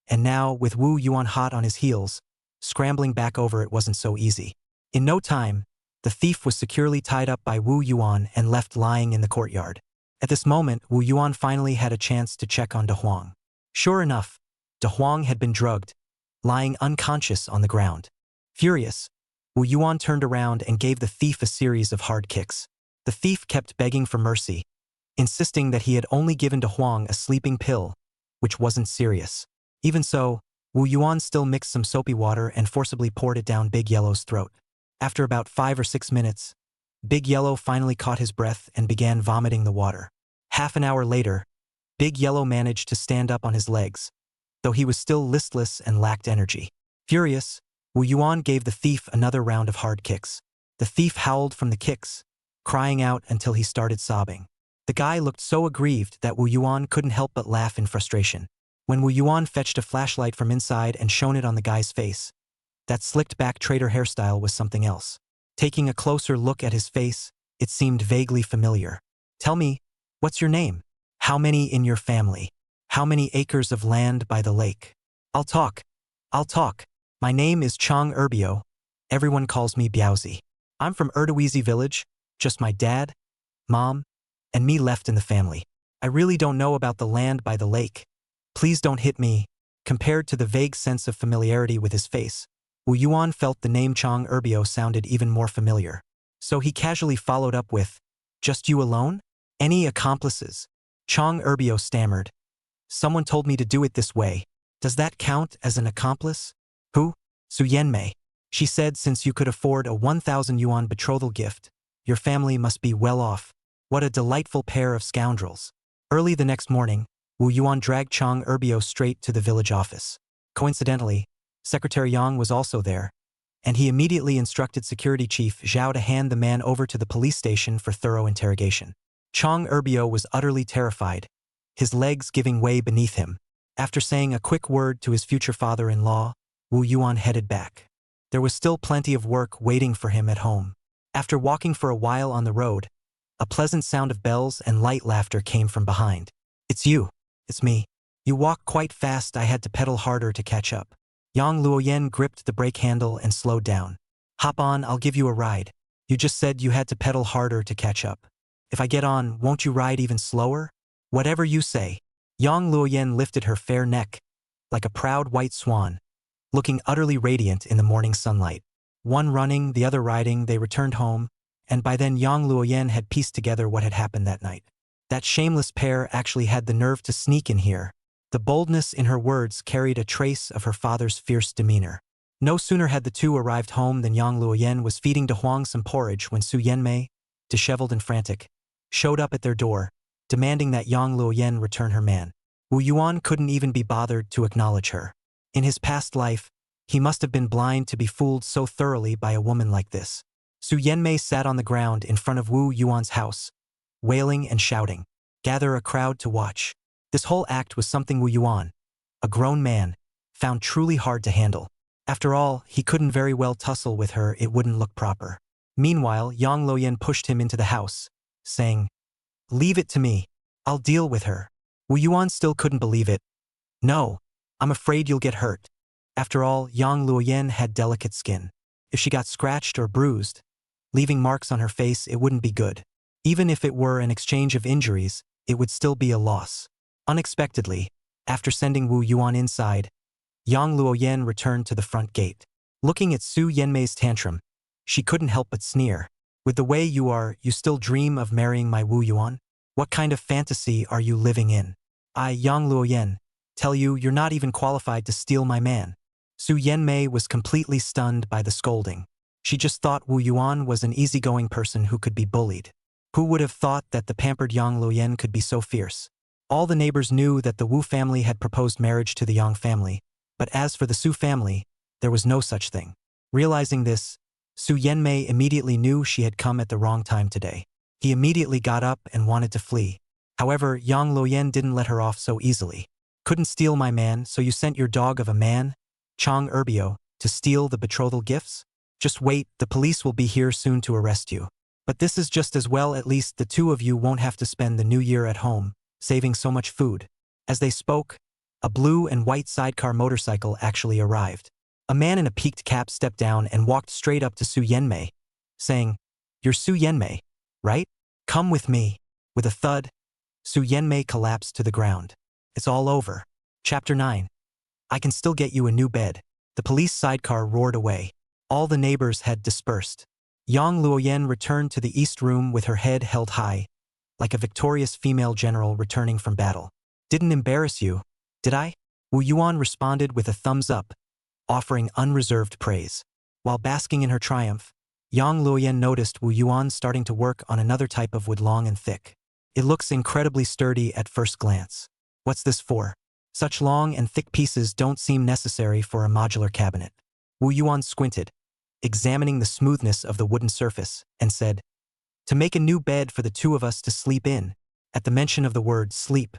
and now, with Wu Yuan hot on his heels, scrambling back over it wasn't so easy. In no time, the thief was securely tied up by Wu Yuan and left lying in the courtyard. At this moment, Wu Yuan finally had a chance to check on De Huang. Sure enough, De Huang had been drugged, lying unconscious on the ground. Furious, Wu Yuan turned around and gave the thief a series of hard kicks. The thief kept begging for mercy, insisting that he had only given to Huang a sleeping pill, which wasn't serious. Even so, Wu Yuan still mixed some soapy water and forcibly poured it down Big Yellow's throat. After about 5 or 6 minutes, Big Yellow finally caught his breath and began vomiting the water. Half an hour later, Big Yellow managed to stand up on his legs, though he was still listless and lacked energy. Furious, Wu Yuan gave the thief another round of hard kicks. The thief howled from the kicks, crying out until he started sobbing. The guy looked so aggrieved that Wu Yuan couldn't help but laugh in frustration. When Wu Yuan fetched a flashlight from inside and shone it on the guy's face, that slicked-back traitor hairstyle was something else. Taking a closer look at his face, it seemed vaguely familiar. "Tell me, what's your name? How many in your family? How many acres of land by the lake?" I'll talk. My name is Chong Erbio. Everyone calls me Biaozi. I'm from Erdawizi village, just my dad, mom, and me left in the family. I really don't know about the land by the lake. Please don't hit me." Compared to the vague sense of familiarity with his face, Wu Yuan felt the name Chong Erbio sounded even more familiar. So he casually followed up with, "Just you alone? Any accomplices?" Chong Erbio stammered. "Someone told me to do it this way. Does that count as an accomplice?" "Who?" "Su Yanmei. She said since you could afford a 1,000 yuan betrothal gift, your family must be well off. What a delightful pair of scoundrels." Early the next morning, Wu Yuan dragged Chong Erbio straight to the village office. Coincidentally, Secretary Yang was also there, and he immediately instructed Security Chief Zhao to hand the man over to the police station for thorough interrogation. Chong Erbio was utterly terrified, his legs giving way beneath him. After saying a quick word to his future father-in-law, Wu Yuan headed back. There was still plenty of work waiting for him at home. After walking for a while on the road, a pleasant sound of bells and light laughter came from behind. "It's you. It's me. You walk quite fast. I had to pedal harder to catch up." Yang Luoyen gripped the brake handle and slowed down. "Hop on, I'll give you a ride. You just said you had to pedal harder to catch up. If I get on, won't you ride even slower?" "Whatever you say." Yang Luoyen lifted her fair neck, like a proud white swan, looking utterly radiant in the morning sunlight. One running, the other riding, they returned home, and by then Yang Luoyen had pieced together what had happened that night. That shameless pair actually had the nerve to sneak in here. The boldness in her words carried a trace of her father's fierce demeanor. No sooner had the two arrived home than Yang Luoyen was feeding De Huang some porridge when Su Yanmei, disheveled and frantic, showed up at their door, demanding that Yang Luoyen return her man. Wu Yuan couldn't even be bothered to acknowledge her. In his past life, he must have been blind to be fooled so thoroughly by a woman like this. Su Yanmei sat on the ground in front of Wu Yuan's house, wailing and shouting, "Gather a crowd to watch." This whole act was something Wu Yuan, a grown man, found truly hard to handle. After all, he couldn't very well tussle with her, it wouldn't look proper. Meanwhile, Yang Luoyen pushed him into the house, saying, "Leave it to me. I'll deal with her." Wu Yuan still couldn't believe it. "No, I'm afraid you'll get hurt." After all, Yang Luoyen had delicate skin. If she got scratched or bruised, leaving marks on her face, it wouldn't be good. Even if it were an exchange of injuries, it would still be a loss. Unexpectedly, after sending Wu Yuan inside, Yang Luoyen returned to the front gate. Looking at Su Yanmei's tantrum, she couldn't help but sneer. "With the way you are, you still dream of marrying my Wu Yuan? What kind of fantasy are you living in? I, Yang Luoyen, tell you you're not even qualified to steal my man." Su Yanmei was completely stunned by the scolding. She just thought Wu Yuan was an easygoing person who could be bullied. Who would have thought that the pampered Yang Luoyen could be so fierce? All the neighbors knew that the Wu family had proposed marriage to the Yang family, but as for the Su family, there was no such thing. Realizing this, Su Yanmei immediately knew she had come at the wrong time today. He immediately got up and wanted to flee. However, Yang Luoyen didn't let her off so easily. "Couldn't steal my man, so you sent your dog of a man, Chong Erbio, to steal the betrothal gifts? Just wait, the police will be here soon to arrest you. But this is just as well, at least the two of you won't have to spend the new year at home, saving so much food." As they spoke, a blue and white sidecar motorcycle actually arrived. A man in a peaked cap stepped down and walked straight up to Su Yanmei, saying, "You're Su Yanmei, right? Come with me." With a thud, Su Yanmei collapsed to the ground. It's all over. Chapter 9. I can still get you a new bed. The police sidecar roared away. All the neighbors had dispersed. Yang Luoyen returned to the east room with her head held high, like a victorious female general returning from battle. Didn't embarrass you, did I? Wu Yuan responded with a thumbs up, offering unreserved praise. While basking in her triumph, Yang Luoyan noticed Wu Yuan starting to work on another type of wood, long and thick. It looks incredibly sturdy at first glance. What's this for? Such long and thick pieces don't seem necessary for a modular cabinet. Wu Yuan squinted, examining the smoothness of the wooden surface, and said, "To make a new bed for the two of us to sleep in." At the mention of the word sleep,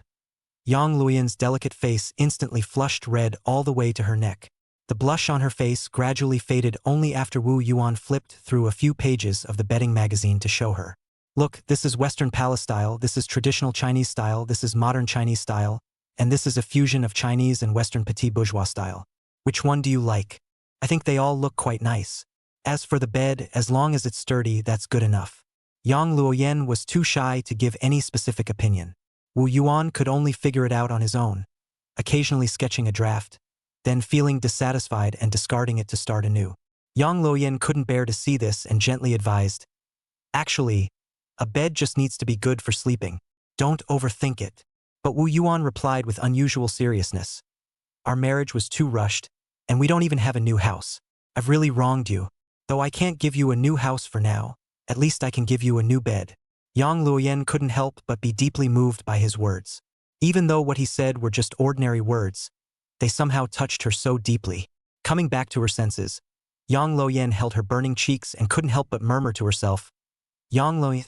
Yang Luoyan's delicate face instantly flushed red all the way to her neck. The blush on her face gradually faded only after Wu Yuan flipped through a few pages of the bedding magazine to show her. "Look, this is Western palace style, this is traditional Chinese style, this is modern Chinese style, and this is a fusion of Chinese and Western petit bourgeois style. Which one do you like? I think they all look quite nice. As for the bed, as long as it's sturdy, that's good enough." Yang Luoyan was too shy to give any specific opinion. Wu Yuan could only figure it out on his own, occasionally sketching a draft, then feeling dissatisfied and discarding it to start anew. Yang Luoyan couldn't bear to see this and gently advised, "Actually, a bed just needs to be good for sleeping. Don't overthink it." But Wu Yuan replied with unusual seriousness, "Our marriage was too rushed, and we don't even have a new house. I've really wronged you. Though I can't give you a new house for now, at least I can give you a new bed." Yang Luoyan couldn't help but be deeply moved by his words. Even though what he said were just ordinary words, they somehow touched her so deeply. Coming back to her senses, Yang Luoyan held her burning cheeks and couldn't help but murmur to herself, "Yang Luoyan,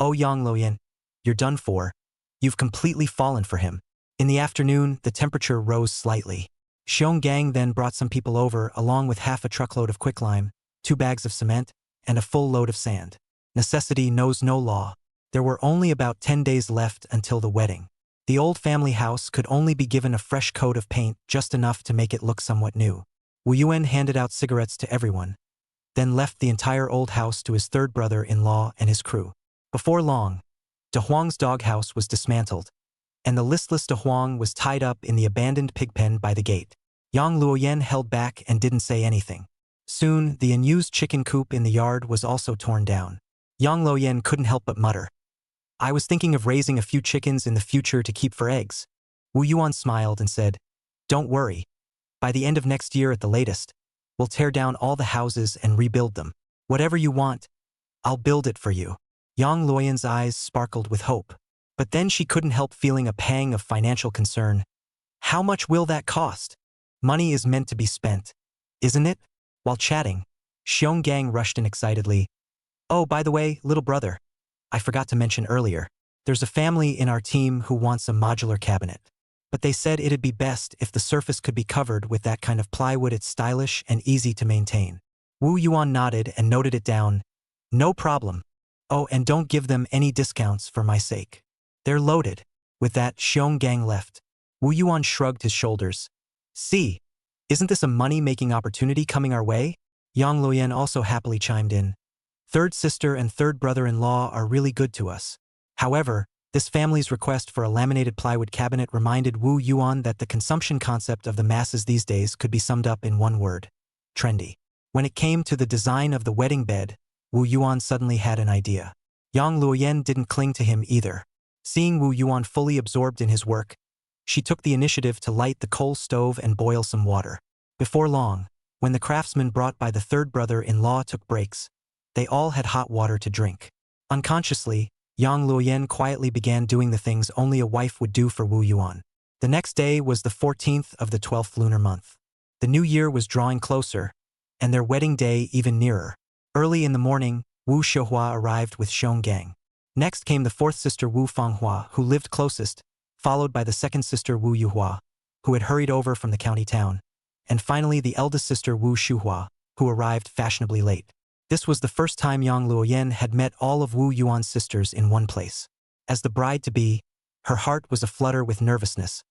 oh Yang Luoyan, you're done for. You've completely fallen for him." In the afternoon, the temperature rose slightly. Xiong Gang then brought some people over along with half a truckload of quicklime, 2 bags of cement, and a full load of sand. Necessity knows no law. There were only about 10 days left until the wedding. The old family house could only be given a fresh coat of paint, just enough to make it look somewhat new. Wu Yuan handed out cigarettes to everyone, then left the entire old house to his third brother-in-law and his crew. Before long, De Huang's doghouse was dismantled, and the listless De Huang was tied up in the abandoned pigpen by the gate. Yang Luoyan held back and didn't say anything. Soon, the unused chicken coop in the yard was also torn down. Yang Luoyan couldn't help but mutter, "I was thinking of raising a few chickens in the future to keep for eggs." Wu Yuan smiled and said, "Don't worry. By the end of next year at the latest, we'll tear down all the houses and rebuild them. Whatever you want, I'll build it for you." Yang Luoyan's eyes sparkled with hope. But then she couldn't help feeling a pang of financial concern. How much will that cost? Money is meant to be spent, isn't it? While chatting, Xiong Gang rushed in excitedly, "Oh, by the way, little brother, I forgot to mention earlier, there's a family in our team who wants a modular cabinet. But they said it'd be best if the surface could be covered with that kind of plywood. It's stylish and easy to maintain." Wu Yuan nodded and noted it down. "No problem. Oh, and don't give them any discounts for my sake. They're loaded." With that, Xiong Gang left. Wu Yuan shrugged his shoulders. "See, isn't this a money-making opportunity coming our way?" Yang Luoyan also happily chimed in. "Third sister and third brother-in-law are really good to us." However, this family's request for a laminated plywood cabinet reminded Wu Yuan that the consumption concept of the masses these days could be summed up in one word: trendy. When it came to the design of the wedding bed, Wu Yuan suddenly had an idea. Yang Luoyan didn't cling to him either. Seeing Wu Yuan fully absorbed in his work, she took the initiative to light the coal stove and boil some water. Before long, when the craftsman brought by the third brother-in-law took breaks, they all had hot water to drink. Unconsciously, Yang Luoyan quietly began doing the things only a wife would do for Wu Yuan. The next day was the 14th of the 12th lunar month. The new year was drawing closer, and their wedding day even nearer. Early in the morning, Wu Xiuhua arrived with Xiong Gang. Next came the fourth sister Wu Fanghua, who lived closest, followed by the second sister Wu Yuhua, who had hurried over from the county town, and finally the eldest sister Wu Shuhua, who arrived fashionably late. This was the first time Yang Luoyan had met all of Wu Yuan's sisters in one place. As the bride-to-be, her heart was aflutter with nervousness,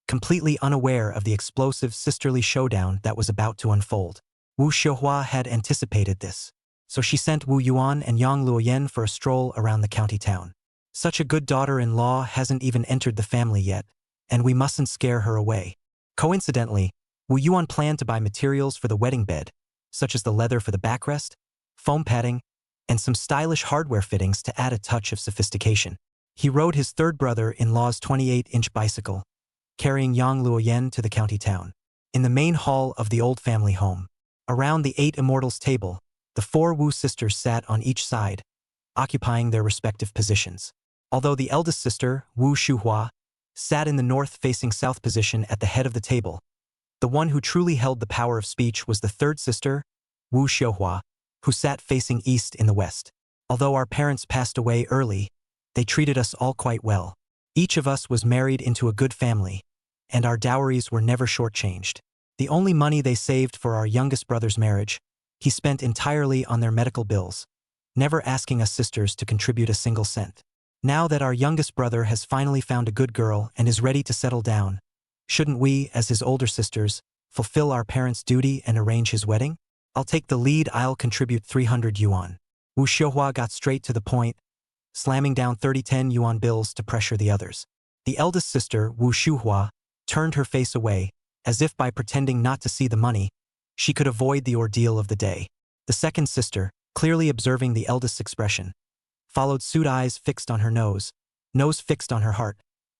completely unaware of the explosive sisterly showdown that was about to unfold. Wu Xiuhua had anticipated this, so she sent Wu Yuan and Yang Luoyan for a stroll around the county town. Such a good daughter-in-law hasn't even entered the family yet, and we mustn't scare her away. Coincidentally, Wu Yuan planned to buy materials for the wedding bed, such as the leather for the backrest, foam padding, and some stylish hardware fittings to add a touch of sophistication. He rode his third brother-in-law's 28-inch bicycle, carrying Yang Luoyen to the county town. In the main hall of the old family home, around the 8 immortals table, the 4 Wu sisters sat on each side, occupying their respective positions. Although the eldest sister, Wu Shuhua, sat in the north-facing south position at the head of the table, the one who truly held the power of speech was the third sister, Wu Xiuhua, who sat facing east in the west. Although our parents passed away early, they treated us all quite well. Each of us was married into a good family, and our dowries were never shortchanged. The only money they saved for our youngest brother's marriage, he spent entirely on their medical bills, never asking us sisters to contribute a single cent. Now that our youngest brother has finally found a good girl and is ready to settle down, shouldn't we, as his older sisters, fulfill our parents' duty and arrange his wedding? I'll take the lead. I'll contribute 300 yuan. Wu Xiuhua got straight to the point, slamming down 30 10-yuan bills to pressure the others. The eldest sister, Wu Xiuhua, turned her face away, as if by pretending not to see the money, she could avoid the ordeal of the day. The second sister, clearly observing the eldest's expression, followed suit, eyes fixed on her nose fixed on her heart,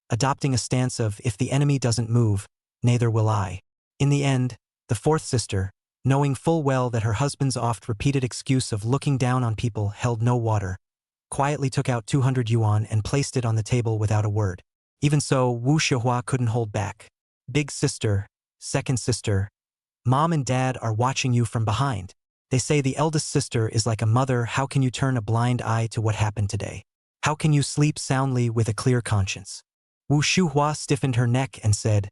adopting a stance of, if the enemy doesn't move, neither will I. In the end, the fourth sister, knowing full well that her husband's oft-repeated excuse of looking down on people held no water, quietly took out 200 yuan and placed it on the table without a word. Even so, Wu Xiuhua couldn't hold back. Big sister, second sister, Mom and Dad are watching you from behind. They say the eldest sister is like a mother. How can you turn a blind eye to what happened today? How can you sleep soundly with a clear conscience? Wu Xiuhua stiffened her neck and said,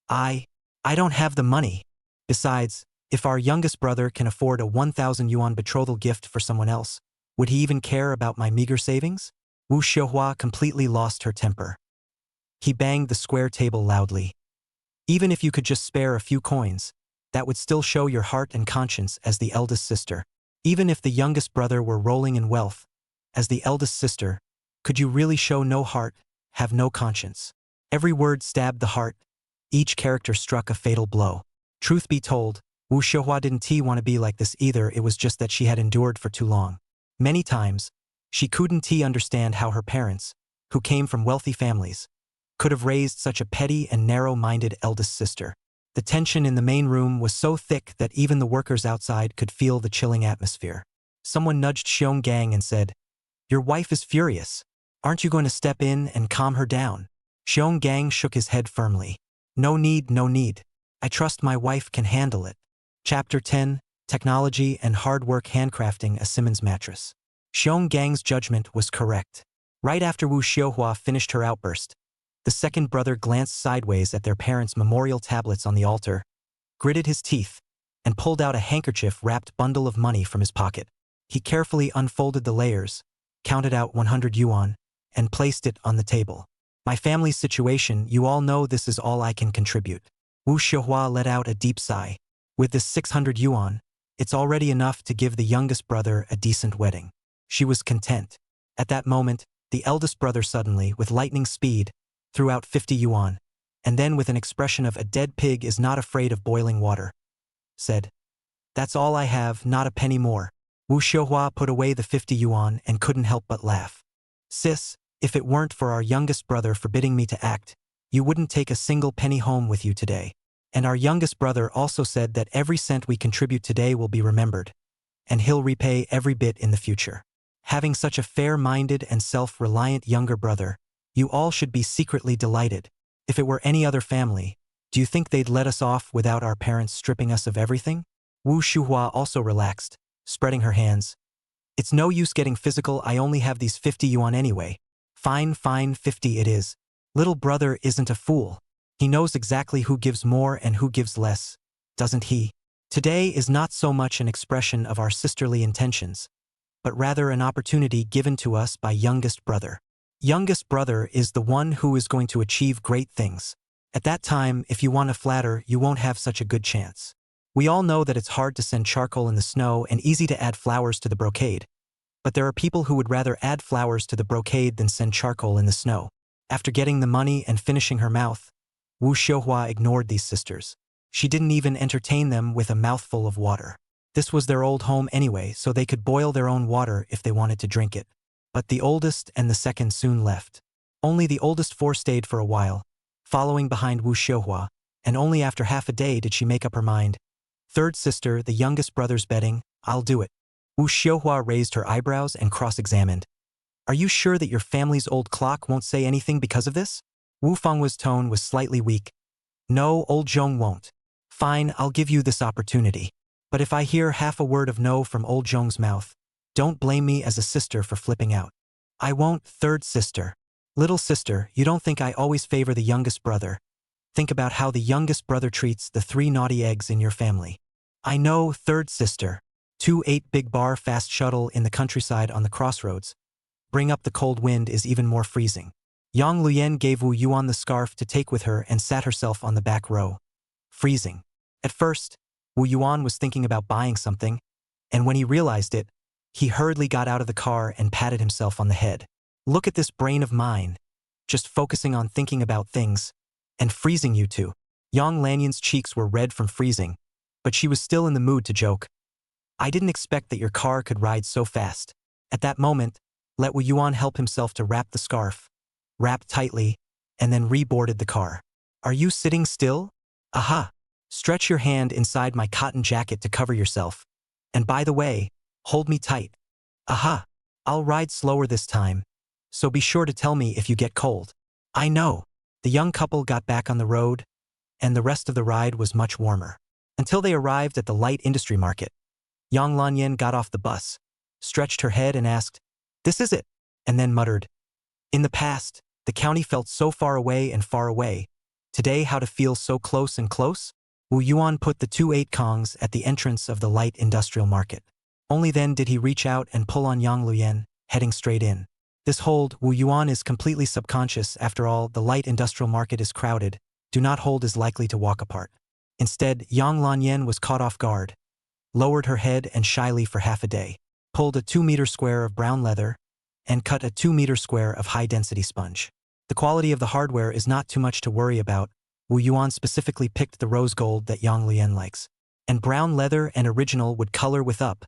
I don't have the money. Besides, if our youngest brother can afford a 1,000 yuan betrothal gift for someone else, would he even care about my meager savings? Wu Xiuhua completely lost her temper. He banged the square table loudly. Even if you could just spare a few coins, that would still show your heart and conscience as the eldest sister. Even if the youngest brother were rolling in wealth, as the eldest sister, could you really show no heart, have no conscience? Every word stabbed the heart. Each character struck a fatal blow. Truth be told, Wu Xiuhua didn't want to be like this either. It was just that she had endured for too long. Many times, she couldn't understand how her parents, who came from wealthy families, could have raised such a petty and narrow-minded eldest sister. The tension in the main room was so thick that even the workers outside could feel the chilling atmosphere. Someone nudged Xiong Gang and said, "Your wife is furious. Aren't you going to step in and calm her down?" Xiong Gang shook his head firmly. No need, no need. I trust my wife can handle it." Chapter 10, Technology and Hard Work Handcrafting a Simmons Mattress. Xiong Gang's judgment was correct. Right after Wu Xiuhua finished her outburst, the second brother glanced sideways at their parents' memorial tablets on the altar, gritted his teeth, and pulled out a handkerchief-wrapped bundle of money from his pocket. He carefully unfolded the layers, counted out 100 yuan, and placed it on the table. "My family's situation, you all know this is all I can contribute." Wu Xiuhua let out a deep sigh. With this 600 yuan, it's already enough to give the youngest brother a decent wedding. She was content. At that moment, the eldest brother suddenly, with lightning speed, threw out 50 yuan, and then with an expression of "a dead pig is not afraid of boiling water," said, "That's all I have, not a penny more." Wu Xiuhua put away the 50 yuan and couldn't help but laugh. "Sis, if it weren't for our youngest brother forbidding me to act, you wouldn't take a single penny home with you today. And our youngest brother also said that every cent we contribute today will be remembered, and he'll repay every bit in the future. Having such a fair-minded and self-reliant younger brother, you all should be secretly delighted. If it were any other family, do you think they'd let us off without our parents stripping us of everything?" Wu Xiuhua also relaxed, spreading her hands. "It's no use getting physical. I only have these 50 yuan anyway. Fine, 50 it is. Little brother isn't a fool. He knows exactly who gives more and who gives less, doesn't he? Today is not so much an expression of our sisterly intentions, but rather an opportunity given to us by youngest brother. Youngest brother is the one who is going to achieve great things. At that time, if you want to flatter, you won't have such a good chance. We all know that it's hard to send charcoal in the snow and easy to add flowers to the brocade, but there are people who would rather add flowers to the brocade than send charcoal in the snow." After getting the money and finishing her mouth, Wu Xiuhua ignored these sisters. She didn't even entertain them with a mouthful of water. This was their old home anyway, so they could boil their own water if they wanted to drink it. But the oldest and the second soon left. Only the oldest four stayed for a while, following behind Wu Xiuhua, and only after half a day did she make up her mind. Third sister, the youngest brother's betting, I'll do it. Wu Xiuhua raised her eyebrows and cross-examined. Are you sure that your family's old clock won't say anything because of this? Wu Fenghua's tone was slightly weak. No, old Zhong won't. Fine, I'll give you this opportunity. But if I hear half a word of no from old Zhong's mouth, don't blame me as a sister for flipping out. I won't, third sister. Little sister, you don't think I always favor the youngest brother. Think about how the youngest brother treats the 3 naughty eggs in your family. I know, third sister. 2-8 big bar fast shuttle in the countryside on the crossroads. Bring up the cold wind is even more freezing. Yang Luyan gave Wu Yuan the scarf to take with her and sat herself on the back row. Freezing. At first, Wu Yuan was thinking about buying something, and when he realized it, he hurriedly got out of the car and patted himself on the head. Look at this brain of mine, just focusing on thinking about things, and freezing you two. Yang Lanyan's cheeks were red from freezing, but she was still in the mood to joke. I didn't expect that your car could ride so fast. At that moment, let Wu Yuan help himself to wrap the scarf, wrapped tightly, and then reboarded the car. Are you sitting still? Aha! Stretch your hand inside my cotton jacket to cover yourself. And by the way, hold me tight. Aha! I'll ride slower this time, so be sure to tell me if you get cold. I know. The young couple got back on the road, and the rest of the ride was much warmer. Until they arrived at the light industry market. Yang Lanyan got off the bus, stretched her head and asked, "This is it," and then muttered, "In the past, the county felt so far away and far away. Today, how to feel so close and close?" Wu Yuan put the 2-8 kongs at the entrance of the light industrial market. Only then did he reach out and pull on Yang Luyan, heading straight in. This hold, Wu Yuan is completely subconscious. After all, the light industrial market is crowded. Do not hold is likely to walk apart. Instead, Yang Lanyan was caught off guard, lowered her head and shyly for half a day, pulled a 2-meter square of brown leather, and cut a 2-meter square of high-density sponge. The quality of the hardware is not too much to worry about. Wu Yuan specifically picked the rose gold that Yang Lian likes. And brown leather and original would color with up,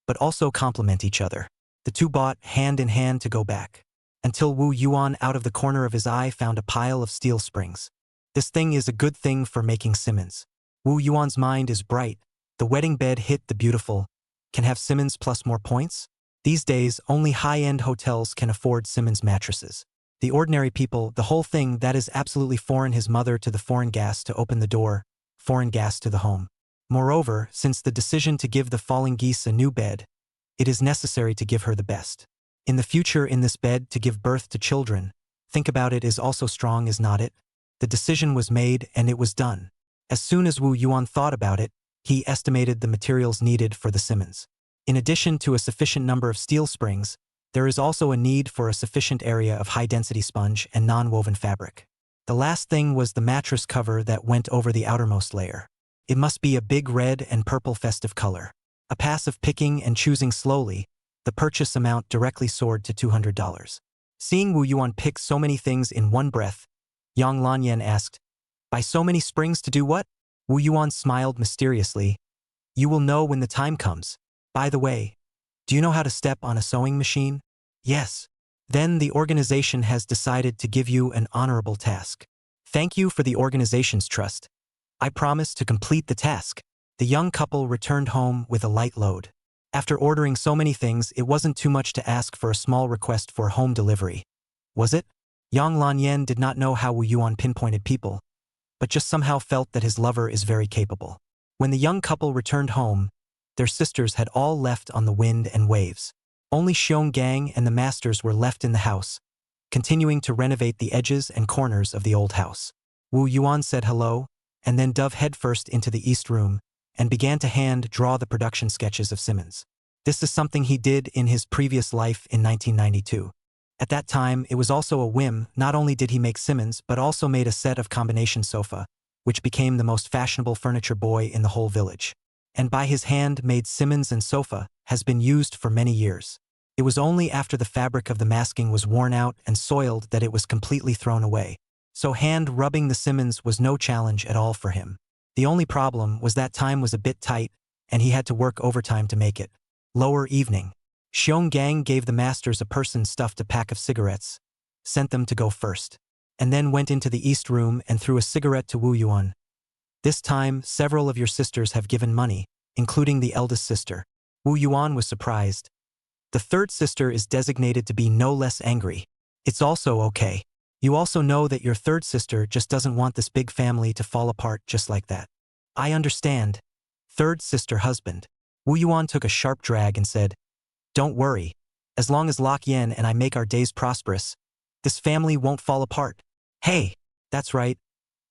but also complement each other. The two bought hand in hand to go back, until Wu Yuan out of the corner of his eye found a pile of steel springs. This thing is a good thing for making Simmons. Wu Yuan's mind is bright. The wedding bed hit the beautiful. Can have Simmons plus more points? These days, only high-end hotels can afford Simmons mattresses. The ordinary people, the whole thing, that is absolutely foreign. His mother to the foreign gas to open the door, foreign gas to the home. Moreover, since the decision to give the falling geese a new bed, it is necessary to give her the best. In the future, in this bed, to give birth to children, think about it, is also strong, is not it? The decision was made and it was done. As soon as Wu Yuan thought about it, he estimated the materials needed for the Simmons. In addition to a sufficient number of steel springs, there is also a need for a sufficient area of high-density sponge and non-woven fabric. The last thing was the mattress cover that went over the outermost layer. It must be a big red and purple festive color. A pass of picking and choosing slowly, the purchase amount directly soared to $200. Seeing Wu Yuan pick so many things in one breath, Yang Lanyan asked, "Buy so many springs to do what?" Wu Yuan smiled mysteriously. "You will know when the time comes. By the way, do you know how to step on a sewing machine?" "Yes." "Then the organization has decided to give you an honorable task. Thank you for the organization's trust. I promise to complete the task." The young couple returned home with a light load. After ordering so many things, it wasn't too much to ask for a small request for home delivery. Was it? Yang Lanyan did not know how Wu Yuan pinpointed people, but just somehow felt that his lover is very capable. When the young couple returned home, their sisters had all left on the wind and waves. Only Xiong Gang and the masters were left in the house, continuing to renovate the edges and corners of the old house. Wu Yuan said hello, and then dove headfirst into the east room, and began to hand-draw the production sketches of Simmons. This is something he did in his previous life in 1992. At that time, it was also a whim. Not only did he make Simmons, but also made a set of combination sofa, which became the most fashionable furniture boy in the whole village. And by his hand made Simmons and sofa has been used for many years. It was only after the fabric of the masking was worn out and soiled that it was completely thrown away. So hand-rubbing the Simmons was no challenge at all for him. The only problem was that time was a bit tight, and he had to work overtime to make it. Lower evening. Xiong Gang gave the masters a person stuffed a pack of cigarettes, sent them to go first, and then went into the east room and threw a cigarette to Wu Yuan. This time, several of your sisters have given money, including the eldest sister. Wu Yuan was surprised. The third sister is designated to be no less angry. It's also okay. You also know that your third sister just doesn't want this big family to fall apart just like that. I understand. Third sister husband. Wu Yuan took a sharp drag and said, Don't worry. As long as Lok Yen and I make our days prosperous, this family won't fall apart. Hey, that's right.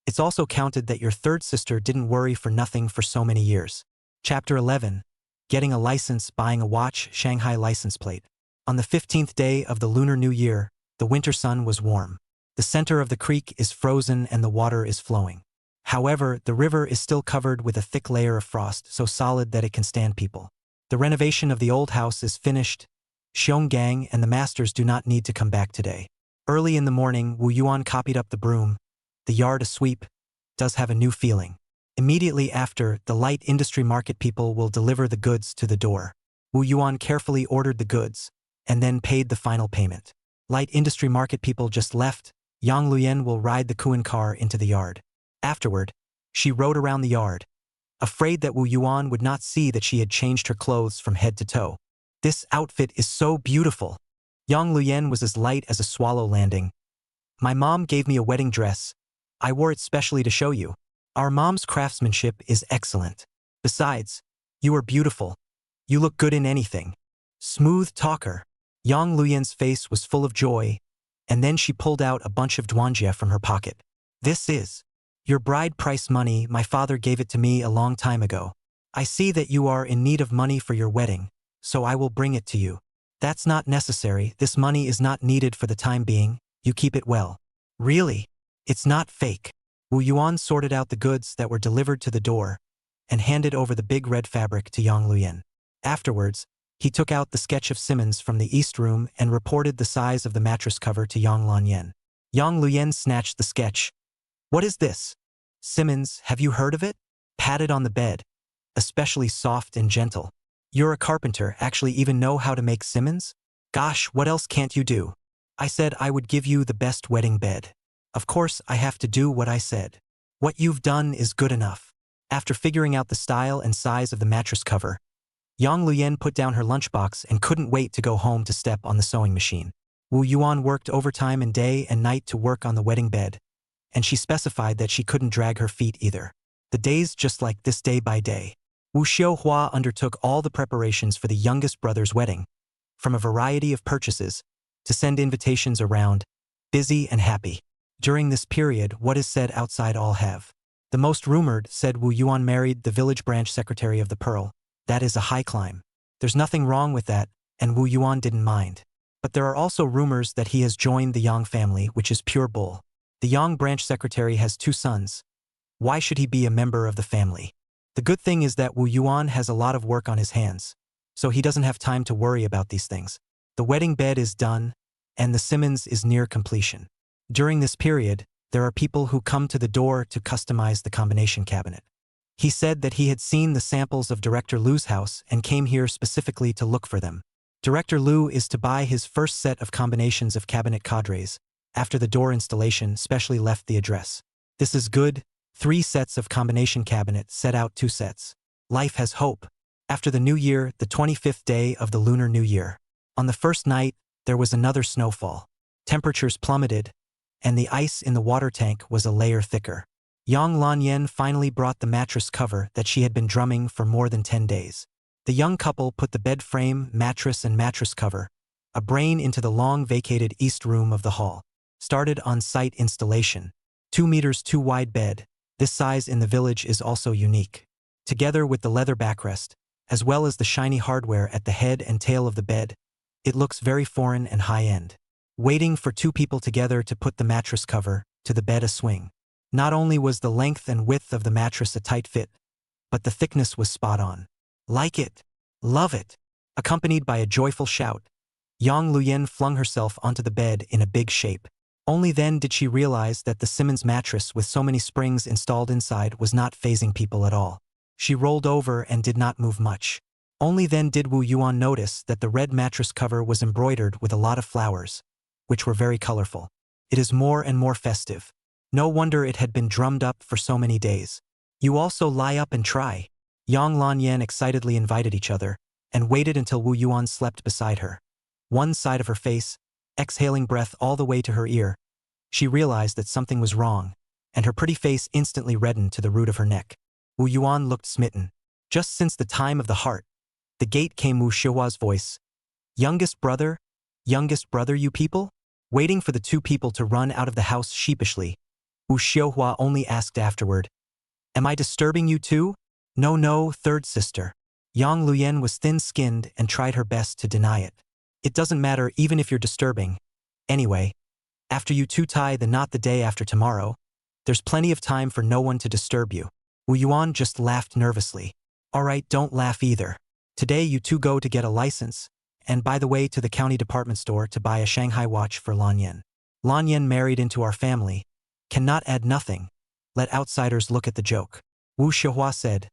It's also counted that your third sister didn't worry for nothing for so many years. Chapter 11. Getting a license, buying a watch, Shanghai license plate. On the 15th day of the Lunar New Year, the winter sun was warm. The center of the creek is frozen and the water is flowing. However, the river is still covered with a thick layer of frost, so solid that it can stand people. The renovation of the old house is finished. Xiong Gang and the masters do not need to come back today. Early in the morning, Wu Yuan copied up the broom. The yard a sweep does have a new feeling. Immediately after, the light industry market people will deliver the goods to the door. Wu Yuan carefully ordered the goods, and then paid the final payment. Light industry market people just left. Yang Luyen will ride the Kuan car into the yard. Afterward, she rode around the yard, afraid that Wu Yuan would not see that she had changed her clothes from head to toe. This outfit is so beautiful. Yang Luyen was as light as a swallow landing. My mom gave me a wedding dress. I wore it specially to show you. Our mom's craftsmanship is excellent. Besides, you are beautiful. You look good in anything. Smooth talker. Yang Luyen's face was full of joy, and then she pulled out a bunch of duanjie from her pocket. This is your bride price money. My father gave it to me a long time ago. I see that you are in need of money for your wedding, so I will bring it to you. That's not necessary. This money is not needed for the time being. You keep it well. Really? It's not fake. Wu Yuan sorted out the goods that were delivered to the door and handed over the big red fabric to Yang Luyen. Afterwards, he took out the sketch of Simmons from the east room and reported the size of the mattress cover to Yang Lanyen. Yang Luyen snatched the sketch. What is this? Simmons, have you heard of it? Padded on the bed, especially soft and gentle. You're a carpenter, actually even know how to make Simmons? Gosh, what else can't you do? I said I would give you the best wedding bed. Of course, I have to do what I said. What you've done is good enough. After figuring out the style and size of the mattress cover, Yang Luyen put down her lunchbox and couldn't wait to go home to step on the sewing machine. Wu Yuan worked overtime and day and night to work on the wedding bed, and she specified that she couldn't drag her feet either. The days just like this day by day. Wu Xiuhua undertook all the preparations for the youngest brother's wedding, from a variety of purchases to send invitations around, busy and happy. During this period, what is said outside all have. The most rumored said Wu Yuan married the village branch secretary of the Pearl. That is a high climb. There's nothing wrong with that, and Wu Yuan didn't mind. But there are also rumors that he has joined the Yang family, which is pure bull. The Yang branch secretary has 2 sons. Why should he be a member of the family? The good thing is that Wu Yuan has a lot of work on his hands, so he doesn't have time to worry about these things. The wedding bed is done, and the Simmons is near completion. During this period, there are people who come to the door to customize the combination cabinet. He said that he had seen the samples of Director Lu's house and came here specifically to look for them. Director Lu is to buy his first set of combinations of cabinet cadres. After the door installation, specially left the address. This is good. 3 sets of combination cabinet, set out 2 sets. Life has hope. After the New Year, the 25th day of the Lunar New Year. On the first night, there was another snowfall. Temperatures plummeted, and the ice in the water tank was a layer thicker. Yang Lanyen finally brought the mattress cover that she had been drumming for more than 10 days. The young couple put the bed frame, mattress and mattress cover, a brain into the long vacated east room of the hall. Started on-site installation. 2 meters 2 wide bed. This size in the village is also unique. Together with the leather backrest, as well as the shiny hardware at the head and tail of the bed, it looks very foreign and high-end. Waiting for 2 people together to put the mattress cover to the bed a swing. Not only was the length and width of the mattress a tight fit, but the thickness was spot on. Like it. Love it. Accompanied by a joyful shout, Yang Luyen flung herself onto the bed in a big shape. Only then did she realize that the Simmons mattress with so many springs installed inside was not phasing people at all. She rolled over and did not move much. Only then did Wu Yuan notice that the red mattress cover was embroidered with a lot of flowers. which were very colorful. It is more and more festive. No wonder it had been drummed up for so many days. You also lie up and try. Yang Lanyan excitedly invited each other, and waited until Wu Yuan slept beside her. One side of her face, exhaling breath all the way to her ear, she realized that something was wrong, and her pretty face instantly reddened to the root of her neck. Wu Yuan looked smitten. Just since the time of the heart, the gate came Wu Shihua's voice. Youngest brother, you people? Waiting for the two people to run out of the house sheepishly, Wu Shihua only asked afterward, "Am I disturbing you too?" No, third sister. Yang Luyen was thin-skinned and tried her best to deny it. "It doesn't matter even if you're disturbing. Anyway, after you two tie the knot the day after tomorrow, there's plenty of time for no one to disturb you." Wu Yuan just laughed nervously. "All right, don't laugh either. Today you two go to get a license, and by the way to the county department store to buy a Shanghai watch for Lanyan. Lanyan married into our family. Cannot add nothing. Let outsiders look at the joke." Wu Shihua said.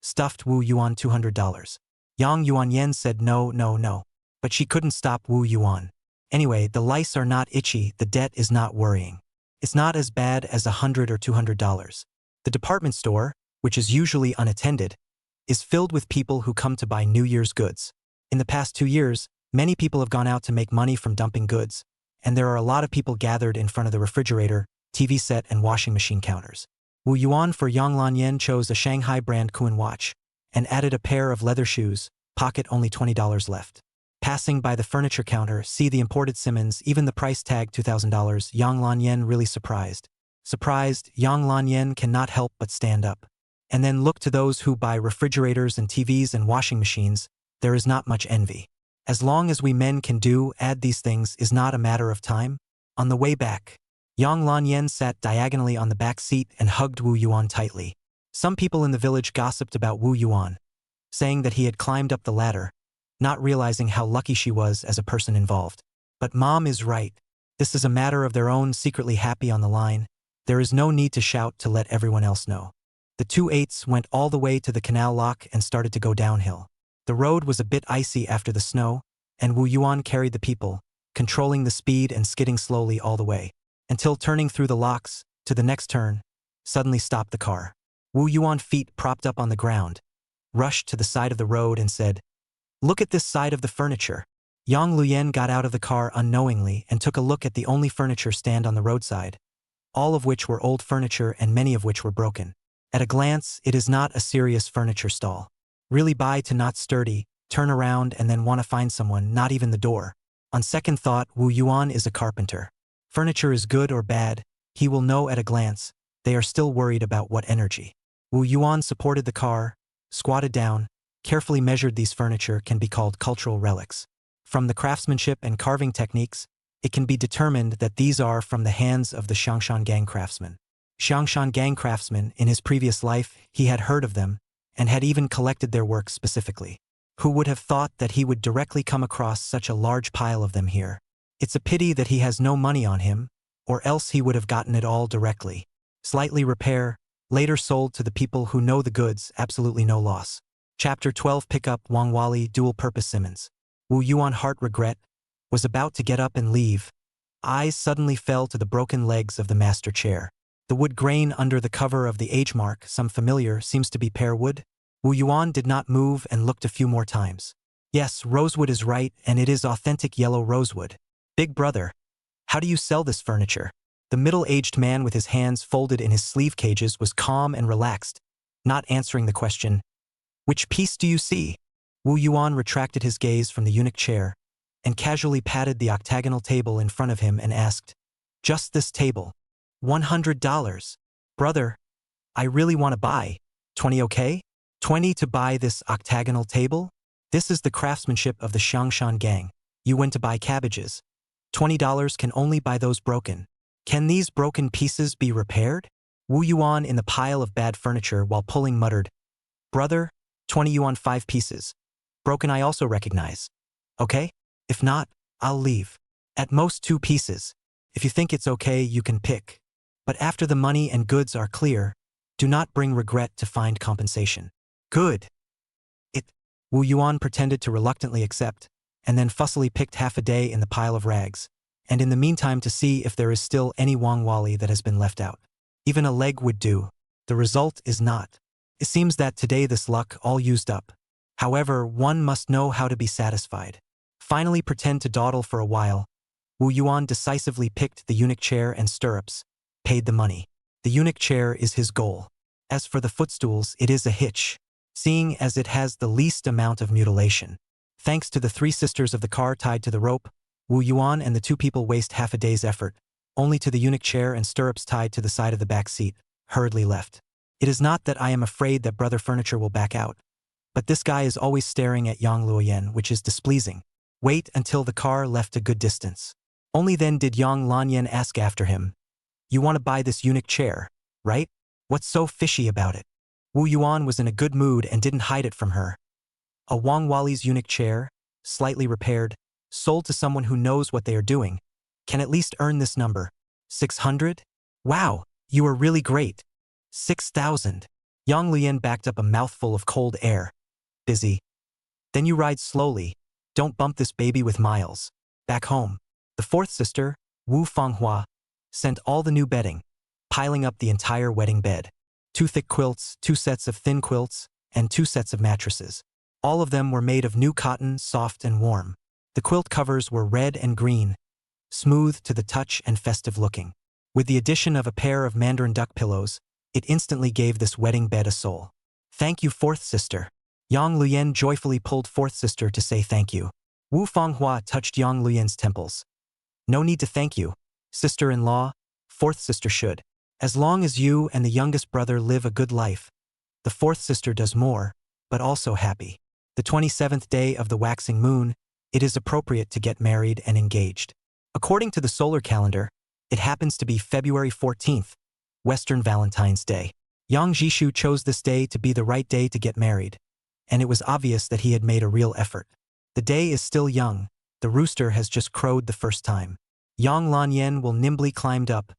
Stuffed Wu Yuan $200. Yang Yuanyen said no. But she couldn't stop Wu Yuan. "Anyway, the lice are not itchy, the debt is not worrying. It's not as bad as $100 or $200. The department store, which is usually unattended, is filled with people who come to buy New Year's goods. In the past 2 years, many people have gone out to make money from dumping goods, and there are a lot of people gathered in front of the refrigerator, TV set, and washing machine counters." Wu Yuan for Yang Lanyan chose a Shanghai brand Kuan watch, and added a pair of leather shoes, pocket only $20 left. Passing by the furniture counter, see the imported Simmons, even the price tag $2,000, Yang Lanyan really surprised. Surprised, Yang Lanyan cannot help but stand up. And then look to those who buy refrigerators and TVs and washing machines. There is not much envy. As long as we men can add these things is not a matter of time. On the way back, Yang Lanyan sat diagonally on the back seat and hugged Wu Yuan tightly. Some people in the village gossiped about Wu Yuan, saying that he had climbed up the ladder, not realizing how lucky she was as a person involved. But Mom is right. This is a matter of their own secretly happy on the line. There is no need to shout to let everyone else know. The 2/8 went all the way to the canal lock and started to go downhill. The road was a bit icy after the snow, and Wu Yuan carried the people, controlling the speed and skidding slowly all the way, until turning through the locks, to the next turn, suddenly stopped the car. Wu Yuan, feet propped up on the ground, rushed to the side of the road and said, "Look at this side of the furniture." Yang Luyen got out of the car unknowingly and took a look at the only furniture stand on the roadside, all of which were old furniture and many of which were broken. At a glance, it is not a serious furniture stall. Really buy to not sturdy, turn around and then want to find someone, not even the door. On second thought, Wu Yuan is a carpenter. Furniture is good or bad, he will know at a glance. They are still worried about what energy. Wu Yuan supported the car, squatted down, carefully measured. These furniture can be called cultural relics. From the craftsmanship and carving techniques, it can be determined that these are from the hands of the Xiangshan gang craftsmen. Xiangshan gang craftsmen, in his previous life, he had heard of them, and had even collected their works specifically. Who would have thought that he would directly come across such a large pile of them here? It's a pity that he has no money on him, or else he would have gotten it all directly. Slightly repair, later sold to the people who know the goods, absolutely no loss. Chapter 12. Pick up Wang Wali dual-purpose Simmons. Wu Yuan, heart regret, was about to get up and leave. Eyes suddenly fell to the broken legs of the master chair. The wood grain under the cover of the age mark, some familiar, seems to be pear wood. Wu Yuan did not move and looked a few more times. Yes, rosewood is right, and it is authentic yellow rosewood. Big brother, how do you sell this furniture? The middle-aged man with his hands folded in his sleeve cages was calm and relaxed, not answering the question. Which piece do you see? Wu Yuan retracted his gaze from the eunuch chair and casually patted the octagonal table in front of him and asked, "Just this table. $100. Brother, I really want to buy. 20 okay? 20 to buy this octagonal table? This is the craftsmanship of the Xiangshan gang. You went to buy cabbages. $20 can only buy those broken. Can these broken pieces be repaired?" Wu Yuan, in the pile of bad furniture while pulling, muttered, "Brother, 20 yuan 5 pieces. Broken I also recognize. Okay? If not, I'll leave. At most 2 pieces. If you think it's okay, you can pick. But after the money and goods are clear, do not bring regret to find compensation." "Good." Wu Yuan pretended to reluctantly accept, and then fussily picked half a day in the pile of rags, and in the meantime to see if there is still any wangwali that has been left out. Even a leg would do. The result is not. It seems that today this luck all used up. However, one must know how to be satisfied. Finally pretend to dawdle for a while. Wu Yuan decisively picked the eunuch chair and stirrups, paid the money. The eunuch chair is his goal. As for the footstools, it is a hitch, seeing as it has the least amount of mutilation. Thanks to the three sisters of the car tied to the rope, Wu Yuan and the two people waste half a day's effort, only to the eunuch chair and stirrups tied to the side of the back seat, hurriedly left. It is not that I am afraid that Brother Furniture will back out, but this guy is always staring at Yang Luoyan, which is displeasing. Wait until the car left a good distance. Only then did Yang Lanyan ask after him. You want to buy this eunuch chair, right? What's so fishy about it? Wu Yuan was in a good mood and didn't hide it from her. A Wang Wali's eunuch chair, slightly repaired, sold to someone who knows what they are doing, can at least earn this number. 600? Wow, you are really great. 6,000. Yang Lian backed up a mouthful of cold air. Busy. Then you ride slowly. Don't bump this baby with miles. Back home. The fourth sister, Wu Fanghua, sent all the new bedding, piling up the entire wedding bed. 2 thick quilts, 2 sets of thin quilts, and 2 sets of mattresses. All of them were made of new cotton, soft and warm. The quilt covers were red and green, smooth to the touch and festive looking. With the addition of a pair of mandarin duck pillows, it instantly gave this wedding bed a soul. Thank you, fourth sister. Yang Luyan joyfully pulled fourth sister to say thank you. Wu Fanghua touched Yang Luyan's temples. No need to thank you, sister-in-law, fourth sister should. As long as you and the youngest brother live a good life, the fourth sister does more, but also happy. The 27th day of the waxing moon, it is appropriate to get married and engaged. According to the solar calendar, it happens to be February 14th, Western Valentine's Day. Yang Jishu chose this day to be the right day to get married, and it was obvious that he had made a real effort. The day is still young, the rooster has just crowed the first time. Yang Lanyan will nimbly climbed up,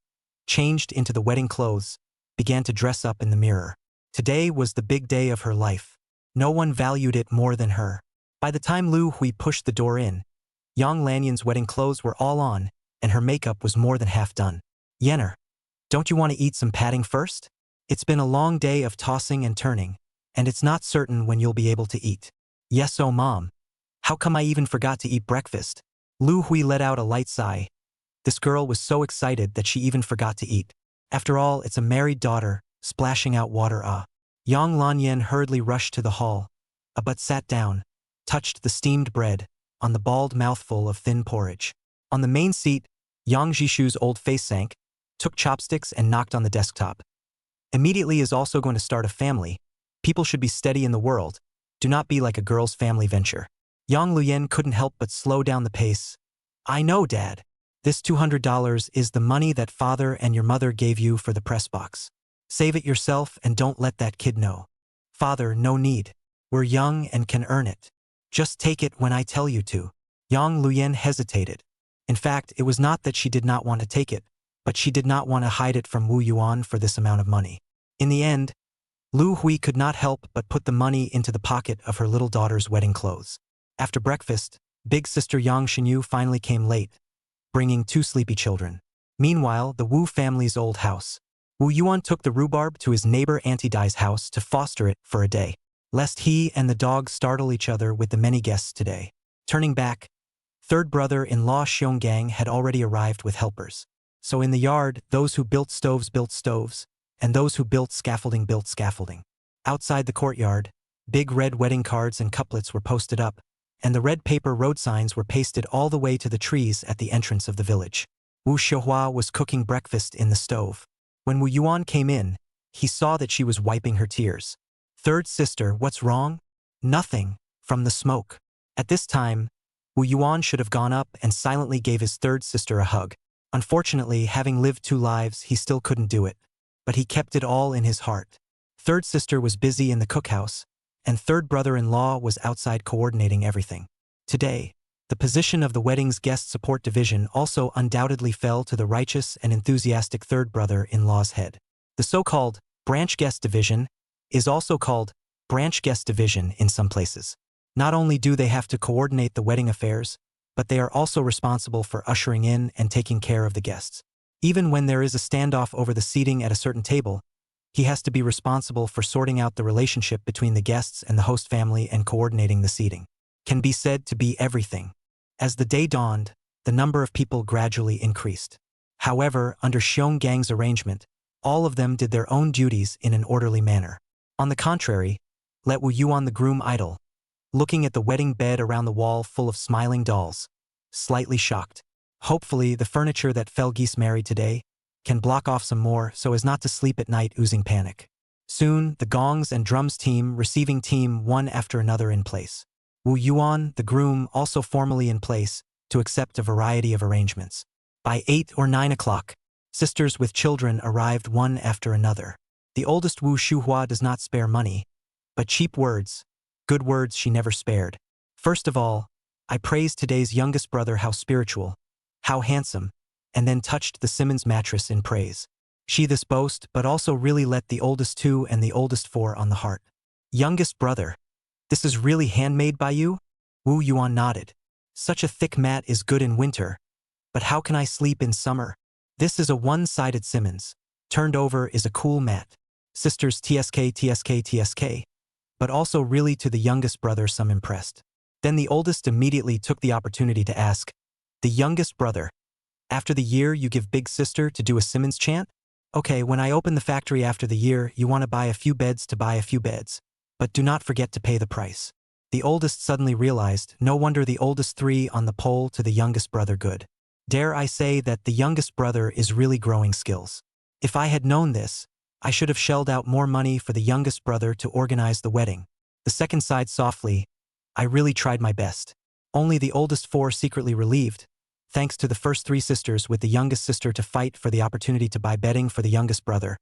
changed into the wedding clothes, began to dress up in the mirror. Today was the big day of her life. No one valued it more than her. By the time Lu Hui pushed the door in, Yang Lanyan's wedding clothes were all on, and her makeup was more than half done. Yenner, don't you want to eat some padding first? It's been a long day of tossing and turning, and it's not certain when you'll be able to eat. Yes, oh mom. How come I even forgot to eat breakfast? Lu Hui let out a light sigh. This girl was so excited that she even forgot to eat. After all, it's a married daughter, splashing out water. Yang Lanyan hurriedly rushed to the hall, but sat down, touched the steamed bread, on the bald mouthful of thin porridge. On the main seat, Yang Jishu's old face sank, took chopsticks and knocked on the desktop. Immediately is also going to start a family. People should be steady in the world. Do not be like a girl's family venture. Yang Luyan couldn't help but slow down the pace. I know, Dad. This $200 is the money that father and your mother gave you for the press box. Save it yourself and don't let that kid know. Father, no need. We're young and can earn it. Just take it when I tell you to. Yang Luyan hesitated. In fact, it was not that she did not want to take it, but she did not want to hide it from Wu Yuan for this amount of money. In the end, Lu Hui could not help but put the money into the pocket of her little daughter's wedding clothes. After breakfast, big sister Yang Xinyu finally came late, bringing 2 sleepy children. Meanwhile, the Wu family's old house. Wu Yuan took the rhubarb to his neighbor Auntie Dai's house to foster it for a day, lest he and the dog startle each other with the many guests today. Turning back, third brother-in-law Xionggang had already arrived with helpers. So in the yard, those who built stoves, and those who built scaffolding built scaffolding. Outside the courtyard, big red wedding cards and couplets were posted up, and the red paper road signs were pasted all the way to the trees at the entrance of the village. Wu Xiuhua was cooking breakfast in the stove. When Wu Yuan came in, he saw that she was wiping her tears. Third sister, what's wrong? Nothing, from the smoke. At this time, Wu Yuan should have gone up and silently gave his third sister a hug. Unfortunately, having lived 2 lives, he still couldn't do it. But he kept it all in his heart. Third sister was busy in the cookhouse, and third brother-in-law was outside coordinating everything. Today, the position of the wedding's guest support division also undoubtedly fell to the righteous and enthusiastic third brother-in-law's head. The so-called branch guest division is also called branch guest division in some places. Not only do they have to coordinate the wedding affairs, but they are also responsible for ushering in and taking care of the guests. Even when there is a standoff over the seating at a certain table, he has to be responsible for sorting out the relationship between the guests and the host family and coordinating the seating. Can be said to be everything. As the day dawned, the number of people gradually increased. However, under Xiong-gang's arrangement, all of them did their own duties in an orderly manner. On the contrary, let Wu Yuan the groom idle, looking at the wedding bed around the wall full of smiling dolls, slightly shocked. Hopefully, the furniture that Felgeese married today can block off some more so as not to sleep at night oozing panic. Soon, the gongs and drums team receiving team one after another in place. Wu Yuan, the groom, also formally in place to accept a variety of arrangements. By 8 or 9 o'clock, sisters with children arrived one after another. The oldest Wu Shuhua does not spare money, but cheap words, good words she never spared. First of all, I praised today's youngest brother how spiritual, how handsome, and then touched the Simmons mattress in praise. She this boast, but also really let the oldest 2 and the oldest 4 on the heart. Youngest brother, this is really handmade by you? Wu Yuan nodded. Such a thick mat is good in winter, but how can I sleep in summer? This is a one-sided Simmons. Turned over is a cool mat. Sisters TSK TSK TSK, but also really to the youngest brother some impressed. Then the oldest immediately took the opportunity to ask, the youngest brother, after the year you give big sister to do a Simmons chant? Okay, when I open the factory after the year, you want to buy a few beds to buy a few beds, but do not forget to pay the price. The oldest suddenly realized, no wonder the oldest 3 on the pole to the youngest brother good. Dare I say that the youngest brother is really growing skills. If I had known this, I should have shelled out more money for the youngest brother to organize the wedding. The second sighed softly, I really tried my best. Only the oldest 4 secretly relieved, thanks to the first 3 sisters with the youngest sister to fight for the opportunity to buy bedding for the youngest brother.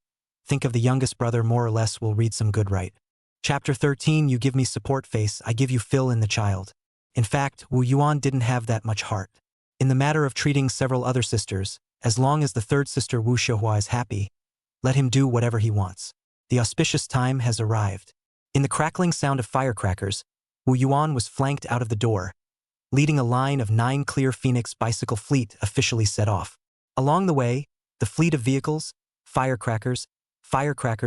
Think of the youngest brother more or less will read some good right. Chapter 13 You give me support face, I give you fill in the child. In fact, Wu Yuan didn't have that much heart. In the matter of treating several other sisters, as long as the third sister Wu Shuhua is happy, let him do whatever he wants. The auspicious time has arrived. In the crackling sound of firecrackers, Wu Yuan was flanked out of the door, leading a line of 9 clear Phoenix bicycle fleet officially set off. Along the way, the fleet of vehicles, firecrackers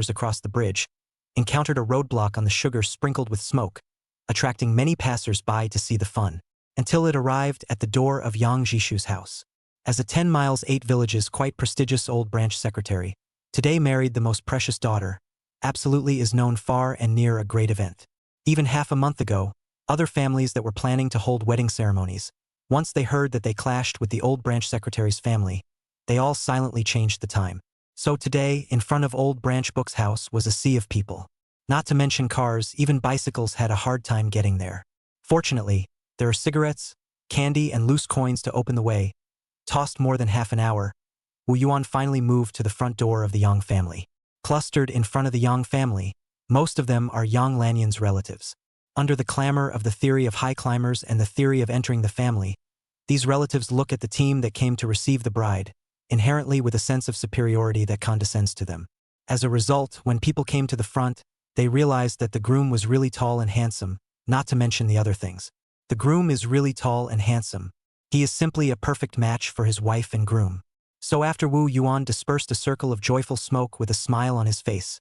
across the bridge, encountered a roadblock on the sugar sprinkled with smoke, attracting many passers-by to see the fun, until it arrived at the door of Yang Jishu's house. As a 10 miles 8 villages quite prestigious old branch secretary, today married the most precious daughter, absolutely is known far and near a great event. Even half a month ago, other families that were planning to hold wedding ceremonies, once they heard that they clashed with the old branch secretary's family, they all silently changed the time. So today, in front of old branch book's house was a sea of people. Not to mention cars, even bicycles had a hard time getting there. Fortunately, there are cigarettes, candy, and loose coins to open the way. Tossed more than half an hour, Wu Yuan finally moved to the front door of the Yang family. Clustered in front of the Yang family, most of them are Yang Lanyan's relatives. Under the clamor of the theory of high climbers and the theory of entering the family, these relatives look at the team that came to receive the bride, inherently with a sense of superiority that condescends to them. As a result, when people came to the front, they realized that the groom was really tall and handsome, not to mention the other things. The groom is really tall and handsome. He is simply a perfect match for his wife and groom. So after Wu Yuan dispersed a circle of joyful smoke with a smile on his face,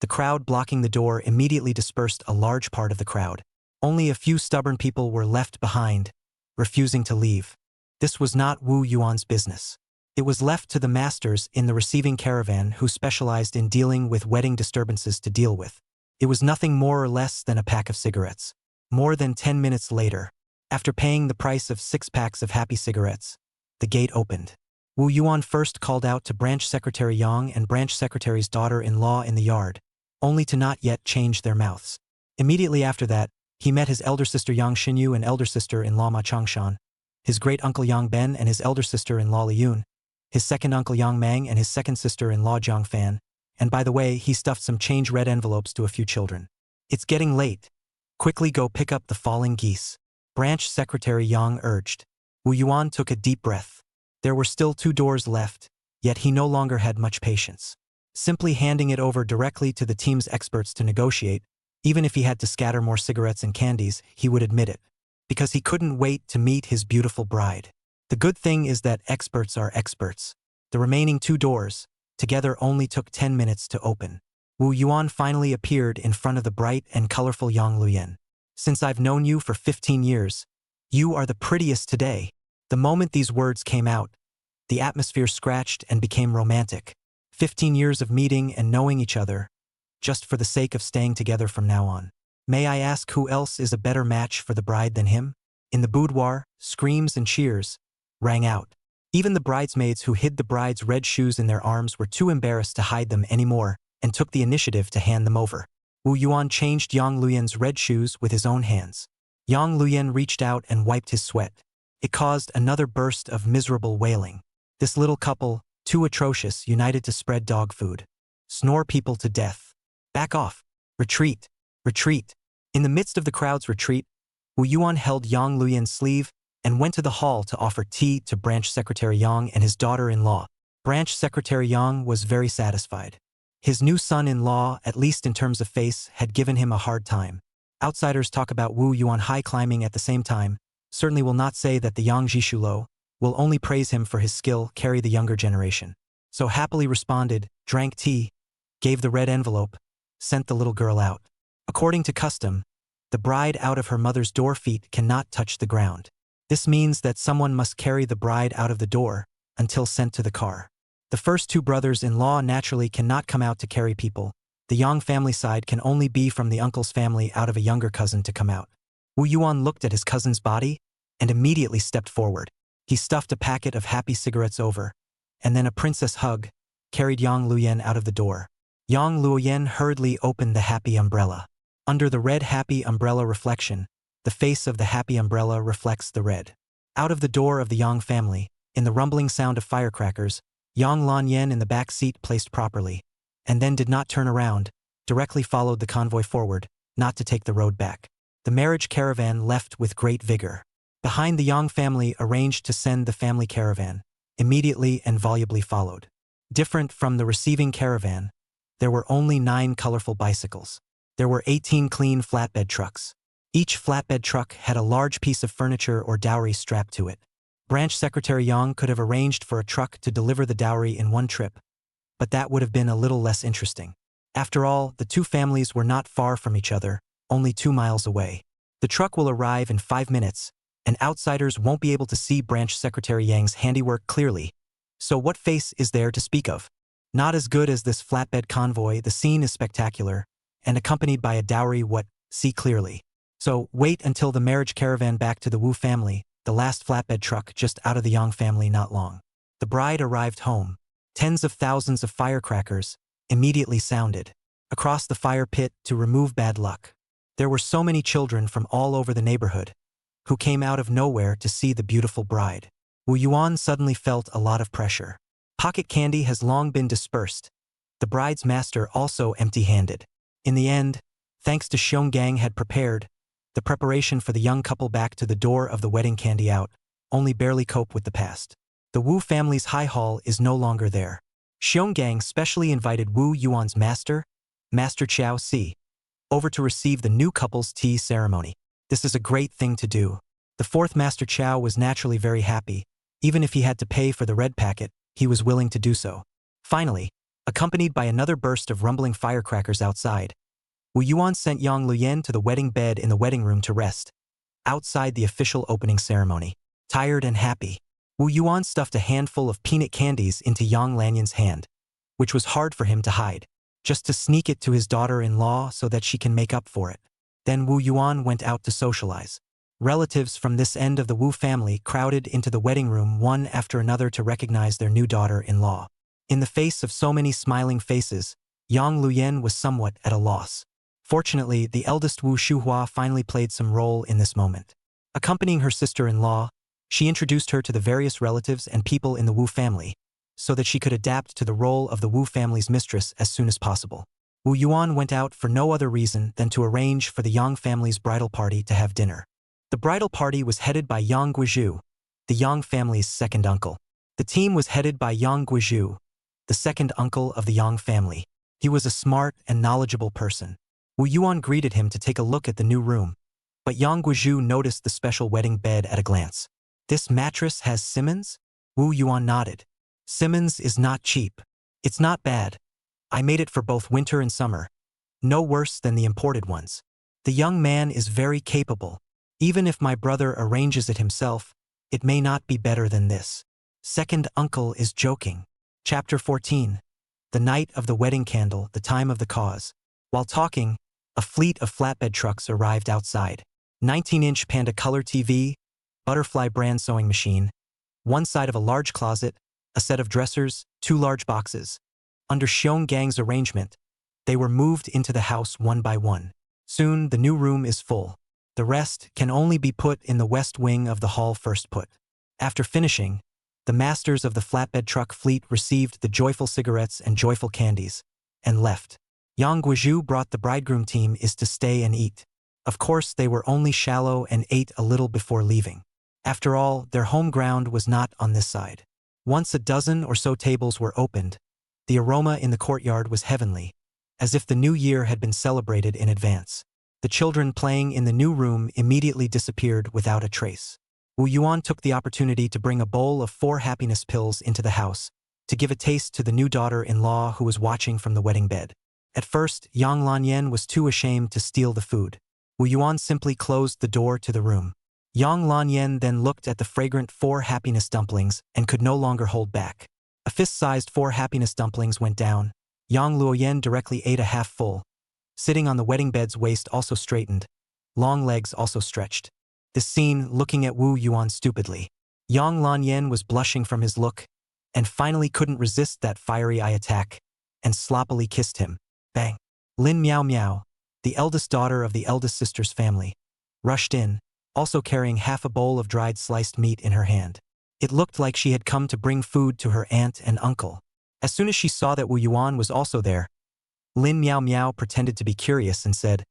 the crowd blocking the door immediately dispersed a large part of the crowd. Only a few stubborn people were left behind, refusing to leave. This was not Wu Yuan's business. It was left to the masters in the receiving caravan who specialized in dealing with wedding disturbances to deal with. It was nothing more or less than a pack of cigarettes. More than 10 minutes later, after paying the price of 6 packs of happy cigarettes, the gate opened. Wu Yuan first called out to Branch Secretary Yang and Branch Secretary's daughter-in-law in the yard, only to not yet change their mouths. Immediately after that, he met his elder sister Yang Xinyu and elder sister-in-law Ma Changshan, his great-uncle Yang Ben and his elder sister-in-law Li Yun, his second uncle Yang Meng and his second sister-in-law Jiang Fan, and by the way, he stuffed some change red envelopes to a few children. It's getting late. Quickly go pick up the falling geese, Branch Secretary Yang urged. Wu Yuan took a deep breath. There were still 2 doors left, yet he no longer had much patience. Simply handing it over directly to the team's experts to negotiate, even if he had to scatter more cigarettes and candies, he would admit it. because he couldn't wait to meet his beautiful bride. The good thing is that experts are experts. The remaining 2 doors, together only took 10 minutes to open. Wu Yuan finally appeared in front of the bright and colorful Yang Luyan. Since I've known you for 15 years, you are the prettiest today. The moment these words came out, the atmosphere scratched and became romantic. 15 years of meeting and knowing each other, just for the sake of staying together from now on. May I ask who else is a better match for the bride than him? In the boudoir, screams and cheers rang out. Even the bridesmaids who hid the bride's red shoes in their arms were too embarrassed to hide them anymore and took the initiative to hand them over. Wu Yuan changed Yang Luyan's red shoes with his own hands. Yang Luyan reached out and wiped his sweat. It caused another burst of miserable wailing. This little couple, too atrocious, united to spread dog food. Snore people to death. Back off. Retreat. Retreat. In the midst of the crowd's retreat, Wu Yuan held Yang Luyan's sleeve and went to the hall to offer tea to Branch Secretary Yang and his daughter-in-law. Branch Secretary Yang was very satisfied. His new son-in-law, at least in terms of face, had given him a hard time. Outsiders talk about Wu Yuan high climbing at the same time, certainly will not say that the Yang Jishulo will only praise him for his skill carry the younger generation. So happily responded, drank tea, gave the red envelope, sent the little girl out. According to custom, the bride out of her mother's door feet cannot touch the ground. This means that someone must carry the bride out of the door until sent to the car. The first 2 brothers-in-law naturally cannot come out to carry people. The Yang family side can only be from the uncle's family out of a younger cousin to come out. Wu Yuan looked at his cousin's body and immediately stepped forward. He stuffed a packet of happy cigarettes over, and then a princess hug, carried Yang Luyan out of the door. Yang Luyan hurriedly opened the happy umbrella. Under the red happy umbrella reflection, the face of the happy umbrella reflects the red. Out of the door of the Yang family, in the rumbling sound of firecrackers, Yang Lanyan in the back seat placed properly, and then did not turn around, directly followed the convoy forward, not to take the road back. The marriage caravan left with great vigor. Behind the Yang family arranged to send the family caravan, immediately and volubly followed. Different from the receiving caravan, there were only 9 colorful bicycles. There were 18 clean flatbed trucks. Each flatbed truck had a large piece of furniture or dowry strapped to it. Branch Secretary Yang could have arranged for a truck to deliver the dowry in one trip, but that would have been a little less interesting. After all, the 2 families were not far from each other, only 2 miles away. The truck will arrive in 5 minutes, and outsiders won't be able to see Branch Secretary Yang's handiwork clearly. So what face is there to speak of? Not as good as this flatbed convoy. The scene is spectacular, and accompanied by a dowry. See clearly. So wait until the marriage caravan back to the Wu family, the last flatbed truck just out of the Yang family not long. The bride arrived home. Tens of thousands of firecrackers immediately sounded across the fire pit to remove bad luck. There were so many children from all over the neighborhood who came out of nowhere to see the beautiful bride. Wu Yuan suddenly felt a lot of pressure. Pocket candy has long been dispersed. The bride's master also empty-handed. In the end, thanks to Xionggang had prepared, the preparation for the young couple back to the door of the wedding candy out, only barely cope with the past. The Wu family's high hall is no longer there. Xionggang specially invited Wu Yuan's master, Master Qiao Si, over to receive the new couple's tea ceremony. This is a great thing to do. The 4th Master Qiao was naturally very happy. Even if he had to pay for the red packet, he was willing to do so. Finally, accompanied by another burst of rumbling firecrackers outside, Wu Yuan sent Yang Luyan to the wedding bed in the wedding room to rest, outside the official opening ceremony. Tired and happy, Wu Yuan stuffed a handful of peanut candies into Yang Lanyan's hand, which was hard for him to hide, just to sneak it to his daughter-in-law so that she can make up for it. Then Wu Yuan went out to socialize. Relatives from this end of the Wu family crowded into the wedding room one after another to recognize their new daughter-in-law. In the face of so many smiling faces, Yang Luyan was somewhat at a loss. Fortunately, the eldest Wu Shuhua finally played some role in this moment. Accompanying her sister-in-law, she introduced her to the various relatives and people in the Wu family, so that she could adapt to the role of the Wu family's mistress as soon as possible. Wu Yuan went out for no other reason than to arrange for the Yang family's bridal party to have dinner. The bridal party was headed by Yang Guizhu, the Yang family's second uncle. The team was headed by Yang Guizhu, the second uncle of the Yang family. He was a smart and knowledgeable person. Wu Yuan greeted him to take a look at the new room. But Yang Guizhu noticed the special wedding bed at a glance. This mattress has Simmons? Wu Yuan nodded. Simmons is not cheap. It's not bad. I made it for both winter and summer. No worse than the imported ones. The young man is very capable. Even if my brother arranges it himself, it may not be better than this. Second uncle is joking. Chapter 14. The night of the wedding candle, the time of the cause. While talking, a fleet of flatbed trucks arrived outside. 19-inch Panda Color TV, Butterfly brand sewing machine, one side of a large closet, a set of dressers, 2 large boxes. Under Xiong Gang's arrangement, they were moved into the house one by one. Soon, the new room is full. The rest can only be put in the west wing of the hall first put. After finishing, the masters of the flatbed truck fleet received the joyful cigarettes and joyful candies, and left. Yang Guizhu brought the bridegroom team is to stay and eat. Of course, they were only shallow and ate a little before leaving. After all, their home ground was not on this side. Once a dozen or so tables were opened, the aroma in the courtyard was heavenly, as if the new year had been celebrated in advance. The children playing in the new room immediately disappeared without a trace. Wu Yuan took the opportunity to bring a bowl of 4 happiness pills into the house, to give a taste to the new daughter-in-law who was watching from the wedding bed. At first, Yang Lanyan was too ashamed to steal the food. Wu Yuan simply closed the door to the room. Yang Lanyan then looked at the fragrant 4 happiness dumplings and could no longer hold back. A fist-sized 4 happiness dumplings went down. Yang Luoyan directly ate a half full. Sitting on the wedding bed's waist also straightened. Long legs also stretched. This scene, looking at Wu Yuan stupidly. Yang Lanyan was blushing from his look, and finally couldn't resist that fiery eye attack, and sloppily kissed him. Bang! Lin Miao Miao, the eldest daughter of the eldest sister's family, rushed in, also carrying half a bowl of dried sliced meat in her hand. It looked like she had come to bring food to her aunt and uncle. As soon as she saw that Wu Yuan was also there, Lin Miao Miao pretended to be curious and said,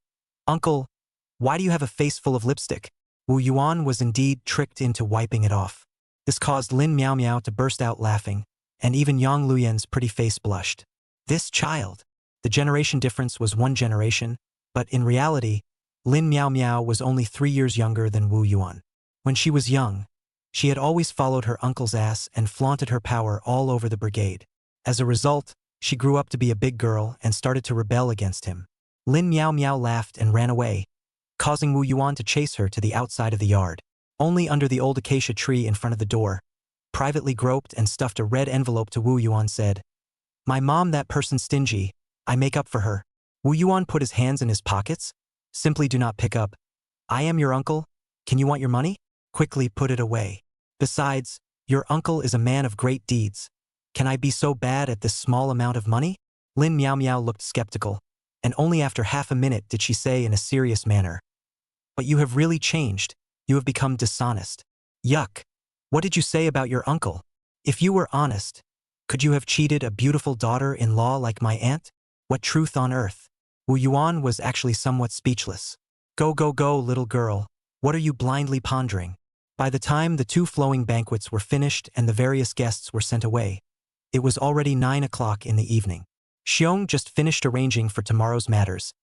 "Uncle, why do you have a face full of lipstick?" Wu Yuan was indeed tricked into wiping it off. This caused Lin Miao Miao to burst out laughing, and even Yang Luyan's pretty face blushed. This child! The generation difference was 1 generation, but in reality, Lin Miao Miao was only 3 years younger than Wu Yuan. When she was young, she had always followed her uncle's ass and flaunted her power all over the brigade. As a result, she grew up to be a big girl and started to rebel against him. Lin Miao Miao laughed and ran away, causing Wu Yuan to chase her to the outside of the yard. Only under the old acacia tree in front of the door, privately groped and stuffed a red envelope to Wu Yuan said, "My mom, that person stingy. I make up for her." Wu Yuan put his hands in his pockets. "Simply do not pick up. I am your uncle. Can you want your money? Quickly put it away. Besides, your uncle is a man of great deeds. Can I be so bad at this small amount of money?" Lin Miao Miao looked skeptical, and only after half a minute did she say in a serious manner, "But you have really changed. You have become dishonest. Yuck. What did you say about your uncle? If you were honest, could you have cheated a beautiful daughter-in-law like my aunt? What truth on earth?" Wu Yuan was actually somewhat speechless. Go, go, go, little girl. What are you blindly pondering?" By the time the 2 flowing banquets were finished and the various guests were sent away, it was already 9 o'clock in the evening. Xiong just finished arranging for tomorrow's matters,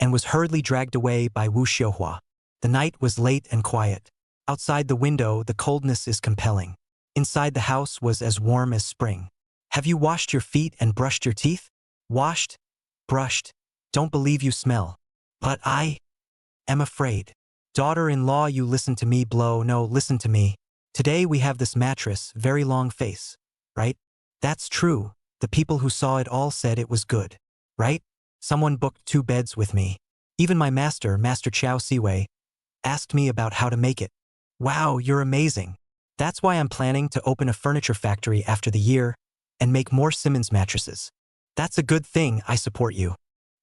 and was hurriedly dragged away by Wu Xiuhua. The night was late and quiet. Outside the window, the coldness is compelling. Inside the house was as warm as spring. "Have you washed your feet and brushed your teeth?" "Washed? Brushed? Don't believe you smell. But I am afraid." "Daughter-in-law, you listen to me, blow. No, listen to me. Today we have this mattress, very long face. Right? That's true. The people who saw it all said it was good. Right? Someone booked 2 beds with me. Even my master, Master Chow Siwei, asked me about how to make it. Wow, you're amazing. That's why I'm planning to open a furniture factory after the year and make more Simmons mattresses. That's a good thing, I support you.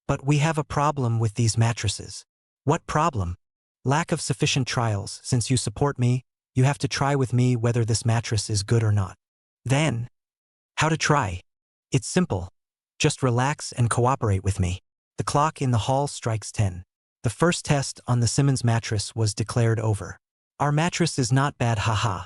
But we have a problem with these mattresses." "What problem?" "Lack of sufficient trials. Since you support me, you have to try with me whether this mattress is good or not." "Then, how to try?" "It's simple. Just relax and cooperate with me." The clock in the hall strikes 10. The first test on the Simmons mattress was declared over. "Our mattress is not bad, haha.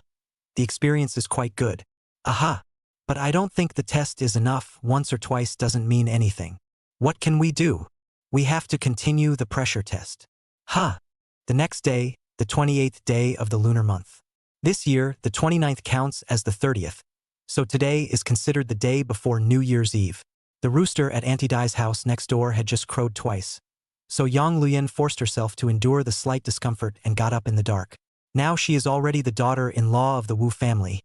The experience is quite good. Aha. But I don't think the test is enough. Once or twice doesn't mean anything. What can we do? We have to continue the pressure test." "Huh. The next day, the 28th day of the lunar month. This year, the 29th counts as the 30th, so today is considered the day before New Year's Eve. The rooster at Auntie Dai's house next door had just crowed twice, so Yang Luyan forced herself to endure the slight discomfort and got up in the dark. Now she is already the daughter-in-law of the Wu family.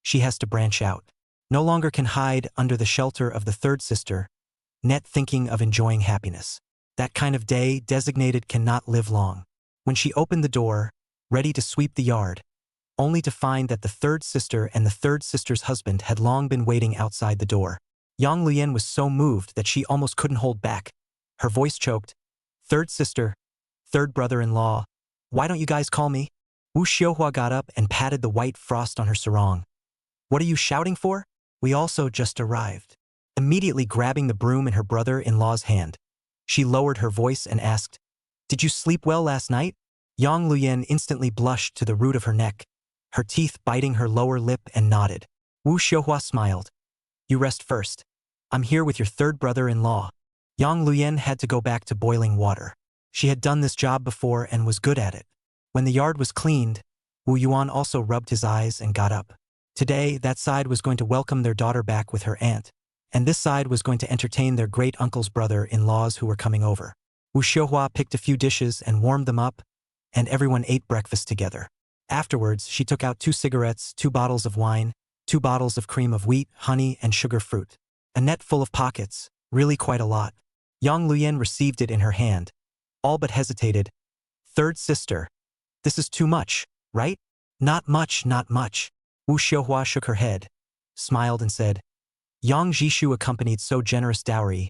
She has to branch out. No longer can hide under the shelter of the third sister, net thinking of enjoying happiness. That kind of day designated cannot live long. When she opened the door, ready to sweep the yard, only to find that the third sister and the third sister's husband had long been waiting outside the door. Yang Lian was so moved that she almost couldn't hold back. Her voice choked. Third sister, third brother-in-law, why don't you guys call me? Wu Xiuhua got up and patted the white frost on her sarong. What are you shouting for? We also just arrived. Immediately grabbing the broom in her brother-in-law's hand, she lowered her voice and asked, Did you sleep well last night? Yang Luyan instantly blushed to the root of her neck, her teeth biting her lower lip, and nodded. Wu Xiuhua smiled. You rest first. I'm here with your third brother-in-law. Yang Luyan had to go back to boiling water. She had done this job before and was good at it. When the yard was cleaned, Wu Yuan also rubbed his eyes and got up. Today, that side was going to welcome their daughter back with her aunt, and this side was going to entertain their great-uncle's brother-in-laws who were coming over. Wu Xiuhua picked a few dishes and warmed them up, and everyone ate breakfast together. Afterwards, she took out 2 cigarettes, 2 bottles of wine, 2 bottles of cream of wheat, honey, and sugar fruit. A net full of pockets, really quite a lot. Yang Luyan received it in her hand, all but hesitated. Third sister. This is too much, right? Not much, not much. Wu Xiuhua shook her head, smiled and said, Yang Jishu accompanied so generous dowry.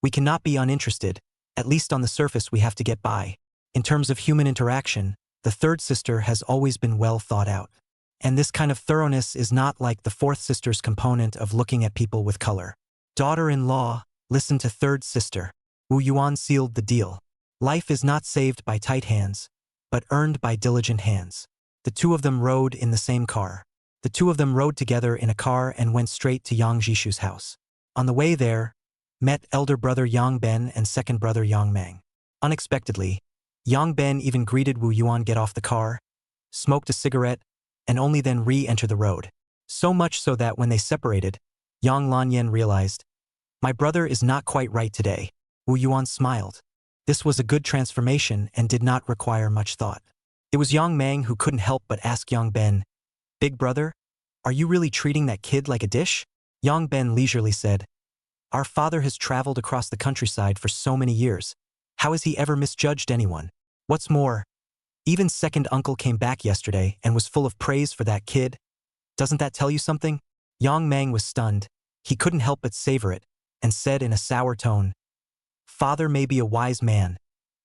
We cannot be uninterested, at least on the surface we have to get by. In terms of human interaction, the third sister has always been well thought out. And this kind of thoroughness is not like the fourth sister's component of looking at people with color. Daughter-in-law, listen to third sister. Wu Yuan sealed the deal. Life is not saved by tight hands, but earned by diligent hands. The two of them rode in the same car. The two of them rode together in a car and went straight to Yang Jishu's house. On the way there, met elder brother Yang Ben and second brother Yang Mang. Unexpectedly, Yang Ben even greeted Wu Yuan get off the car, smoked a cigarette, and only then re-enter the road. So much so that when they separated, Yang Lanyan realized, My brother is not quite right today. Wu Yuan smiled. This was a good transformation and did not require much thought. It was Yang Mang who couldn't help but ask Yang Ben, Big brother, are you really treating that kid like a dish? Yang Ben leisurely said, Our father has traveled across the countryside for so many years. How has he ever misjudged anyone? What's more, even second uncle came back yesterday and was full of praise for that kid. Doesn't that tell you something? Yang Mang was stunned. He couldn't help but savor it, and said in a sour tone, Father may be a wise man,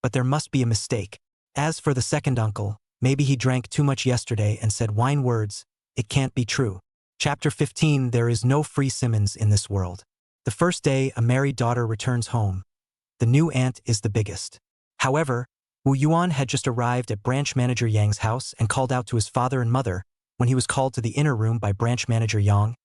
but there must be a mistake. As for the second uncle, maybe he drank too much yesterday and said wine words. It can't be true. Chapter 15. There is no free Simmons in this world. The first day a married daughter returns home. The new aunt is the biggest. However, Wu Yuan had just arrived at branch manager Yang's house and called out to his father and mother when he was called to the inner room by branch manager Yang,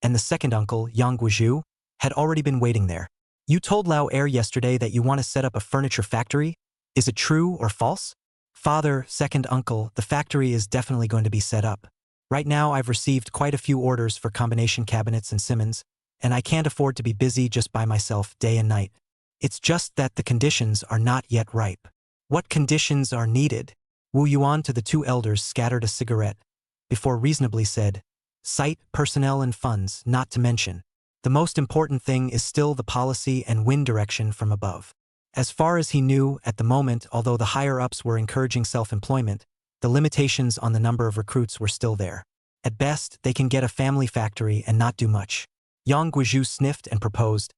and the second uncle, Yang Guizhu, had already been waiting there. You told Lao Er yesterday that you want to set up a furniture factory? Is it true or false? Father, second uncle, the factory is definitely going to be set up. Right now I've received quite a few orders for combination cabinets and Simmons, and I can't afford to be busy just by myself day and night. It's just that the conditions are not yet ripe. What conditions are needed? Wu Yuan to the two elders scattered a cigarette, before reasonably said, Site, personnel and funds, not to mention. The most important thing is still the policy and wind direction from above. As far as he knew, at the moment, although the higher-ups were encouraging self-employment, the limitations on the number of recruits were still there. At best, they can get a family factory and not do much. Yang Guizhu sniffed and proposed,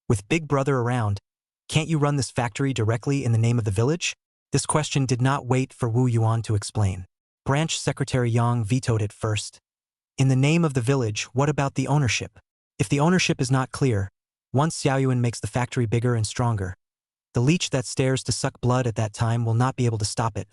With Big Brother around, can't you run this factory directly in the name of the village? This question did not wait for Wu Yuan to explain. Branch Secretary Yang vetoed it first. In the name of the village, what about the ownership? If the ownership is not clear, once Xiaoyuan makes the factory bigger and stronger, the leech that stares to suck blood at that time will not be able to stop it,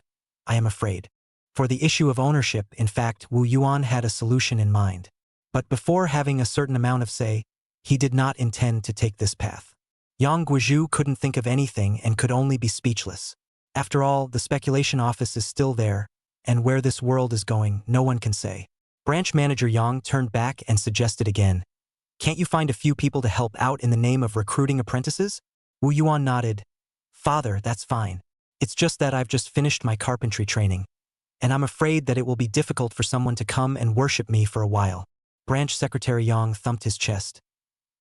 I am afraid. For the issue of ownership, in fact, Wu Yuan had a solution in mind. But before having a certain amount of say, he did not intend to take this path. Yang Guizhu couldn't think of anything and could only be speechless. After all, the speculation office is still there, and where this world is going, no one can say. Branch manager Yang turned back and suggested again, "Can't you find a few people to help out in the name of recruiting apprentices?" Wu Yuan nodded. "Father, that's fine. It's just that I've just finished my carpentry training, and I'm afraid that it will be difficult for someone to come and worship me for a while." Branch Secretary Yang thumped his chest.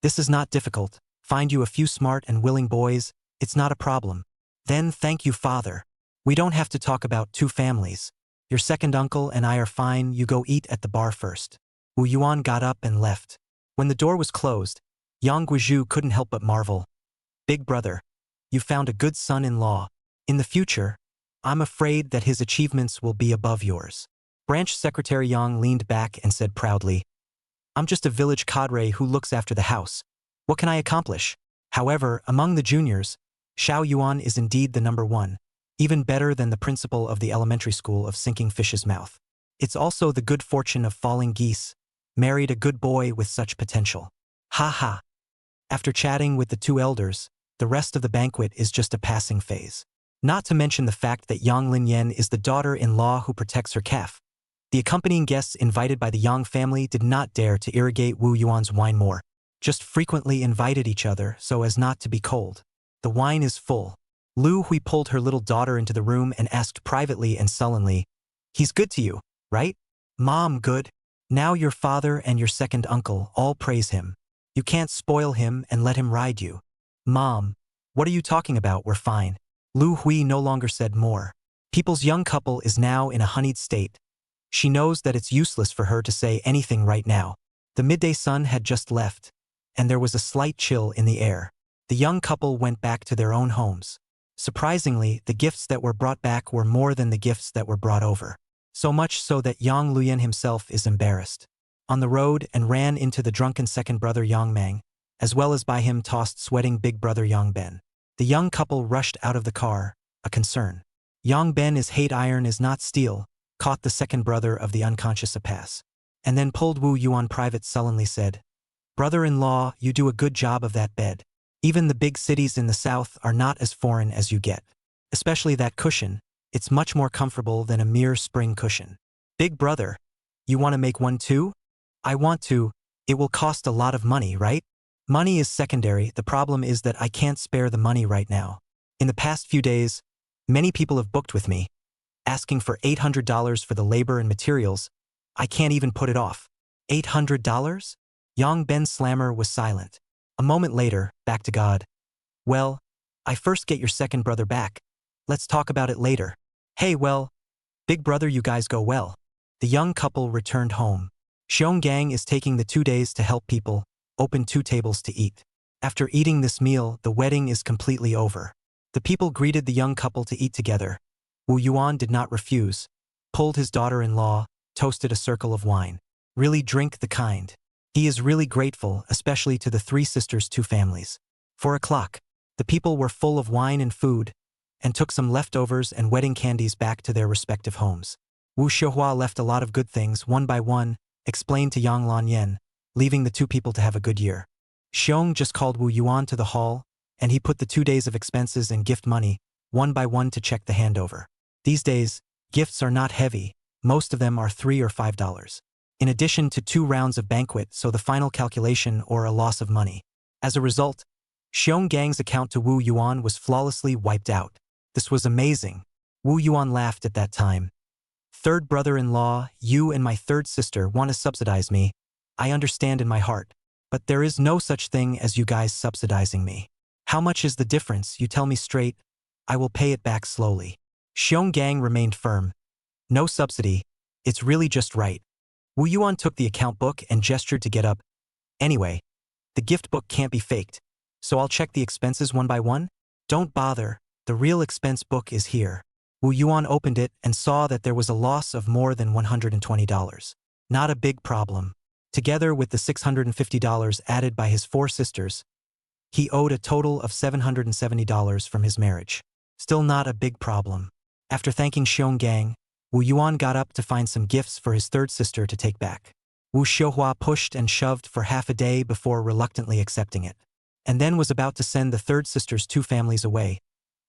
"This is not difficult. Find you a few smart and willing boys, it's not a problem." "Then thank you, Father. We don't have to talk about two families. Your second uncle and I are fine, you go eat at the bar first." Wu Yuan got up and left. When the door was closed, Yang Guizhu couldn't help but marvel. "Big brother, you found a good son-in-law. In the future, I'm afraid that his achievements will be above yours." Branch Secretary Yang leaned back and said proudly, "I'm just a village cadre who looks after the house. What can I accomplish?" However, among the juniors, Xiao Yuan is indeed the number one, even better than the principal of the elementary school of Sinking Fish's Mouth. It's also the good fortune of falling geese, married a good boy with such potential. Ha ha. After chatting with the two elders, the rest of the banquet is just a passing phase. Not to mention the fact that Yang Linyan is the daughter-in-law who protects her calf. The accompanying guests invited by the Yang family did not dare to irrigate Wu Yuan's wine more, just frequently invited each other so as not to be cold. The wine is full. Lu Hui pulled her little daughter into the room and asked privately and sullenly, "He's good to you, right?" "Mom, good. Now your father and your second uncle all praise him. You can't spoil him and let him ride you." "Mom, what are you talking about? We're fine." Lu Hui no longer said more. People's young couple is now in a honeyed state. She knows that it's useless for her to say anything right now. The midday sun had just left, and there was a slight chill in the air. The young couple went back to their own homes. Surprisingly, the gifts that were brought back were more than the gifts that were brought over. So much so that Yang Luyan himself is embarrassed. On the road and ran into the drunken second brother Yang Mang, as well as by him tossed sweating big brother Yang Ben. The young couple rushed out of the car, a concern. Yang Ben is hate iron is not steel, caught the second brother of the unconscious a pass. And then pulled Wu Yuan private sullenly said, "Brother-in-law, you do a good job of that bed. Even the big cities in the south are not as foreign as you get. Especially that cushion, it's much more comfortable than a mere spring cushion." "Big brother, you want to make one too?" "I want to. It will cost a lot of money, right?" "Money is secondary, the problem is that I can't spare the money right now. In the past few days, many people have booked with me, asking for $800 for the labor and materials. I can't even put it off." $800? Yang Ben Slammer was silent. A moment later, back to God. "Well, I first get your second brother back. Let's talk about it later." "Hey, well, big brother, you guys go well." The young couple returned home. Xiong Gang is taking the 2 days to help people, open 2 tables to eat. After eating this meal, the wedding is completely over. The people greeted the young couple to eat together. Wu Yuan did not refuse, pulled his daughter-in-law, toasted a circle of wine. Really drink the kind. He is really grateful, especially to the 3 sisters' 2 families. 4 o'clock. The people were full of wine and food, and took some leftovers and wedding candies back to their respective homes. Wu Xiuhua left a lot of good things one by one, explained to Yang Lanyan, leaving the 2 people to have a good year. Xiong just called Wu Yuan to the hall, and he put the 2 days of expenses and gift money, one by one to check the handover. These days, gifts are not heavy, most of them are $3 or $5. In addition to 2 rounds of banquet, so the final calculation or a loss of money. As a result, Xiong Gang's account to Wu Yuan was flawlessly wiped out. This was amazing. Wu Yuan laughed at that time. "Third brother-in-law, you and my third sister want to subsidize me. I understand in my heart. But there is no such thing as you guys subsidizing me. How much is the difference? You tell me straight. I will pay it back slowly." Xiong Gang remained firm. "No subsidy. It's really just right." Wu Yuan took the account book and gestured to get up. "Anyway, the gift book can't be faked, so I'll check the expenses one by one." "Don't bother, the real expense book is here." Wu Yuan opened it and saw that there was a loss of more than $120. Not a big problem. Together with the $650 added by his 4 sisters, he owed a total of $770 from his marriage. Still not a big problem. After thanking Xiong Gang, Wu Yuan got up to find some gifts for his third sister to take back. Wu Xiuhua pushed and shoved for half a day before reluctantly accepting it, and then was about to send the third sister's 2 families away,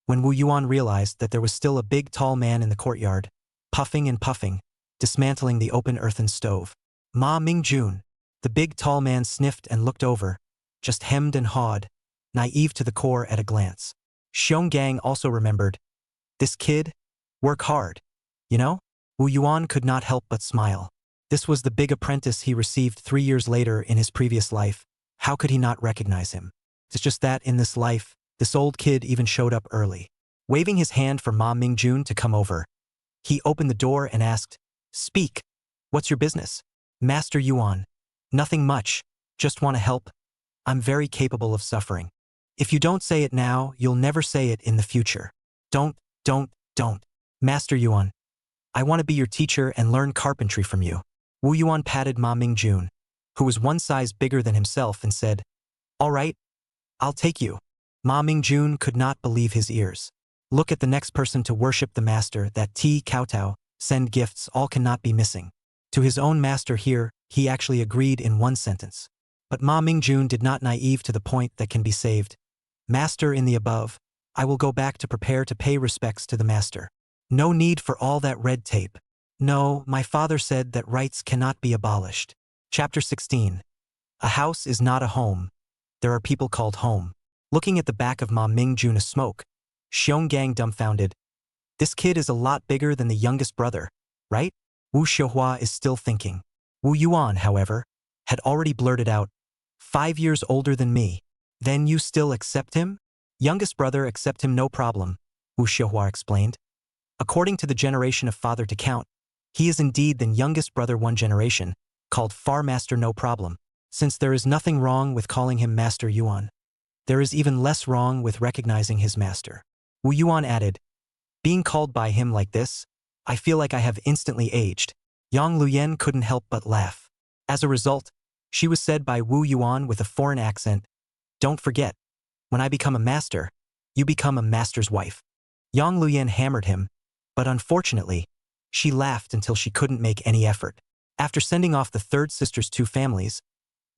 when Wu Yuan realized that there was still a big tall man in the courtyard, puffing and puffing, dismantling the open earthen stove. Ma Mingjun. The big tall man sniffed and looked over, just hemmed and hawed, naive to the core at a glance. Xiong Gang also remembered. This kid? Work hard. You know? Wu Yuan could not help but smile. This was the big apprentice he received 3 years later in his previous life. How could he not recognize him? It's just that in this life, this old kid even showed up early. Waving his hand for Ma Mingjun to come over, he opened the door and asked, "Speak. What's your business?" "Master Yuan. Nothing much. Just want to help. I'm very capable of suffering. If you don't say it now, you'll never say it in the future. Don't. Master Yuan. I want to be your teacher and learn carpentry from you." Wu Yuan patted Ma Mingjun, who was one size bigger than himself, and said, "All right, I'll take you." Ma Mingjun could not believe his ears. Look at the next person to worship the master, that Ti Kowtow, send gifts, all cannot be missing. To his own master here, he actually agreed in one sentence. But Ma Mingjun did not naive to the point that can be saved. "Master in the above, I will go back to prepare to pay respects to the master. No need for all that red tape. No, my father said that rights cannot be abolished." Chapter 16. A house is not a home. There are people called home. Looking at the back of Ma Mingjun a smoke, Xiong Gang dumbfounded. This kid is a lot bigger than the youngest brother, right? Wu Xiuhua is still thinking. Wu Yuan, however, had already blurted out, 5 years older than me. Then you still accept him? Youngest brother, accept him no problem, Wu Xiuhua explained. According to the generation of father to count, he is indeed the youngest brother one generation, called Far Master no problem, since there is nothing wrong with calling him Master Yuan. There is even less wrong with recognizing his master. Wu Yuan added, "Being called by him like this, I feel like I have instantly aged." Yang Luyen couldn't help but laugh. As a result, she was said by Wu Yuan with a foreign accent, "Don't forget, when I become a master, you become a master's wife." Yang Luyen hammered him, but unfortunately, she laughed until she couldn't make any effort. After sending off the third sister's 2 families,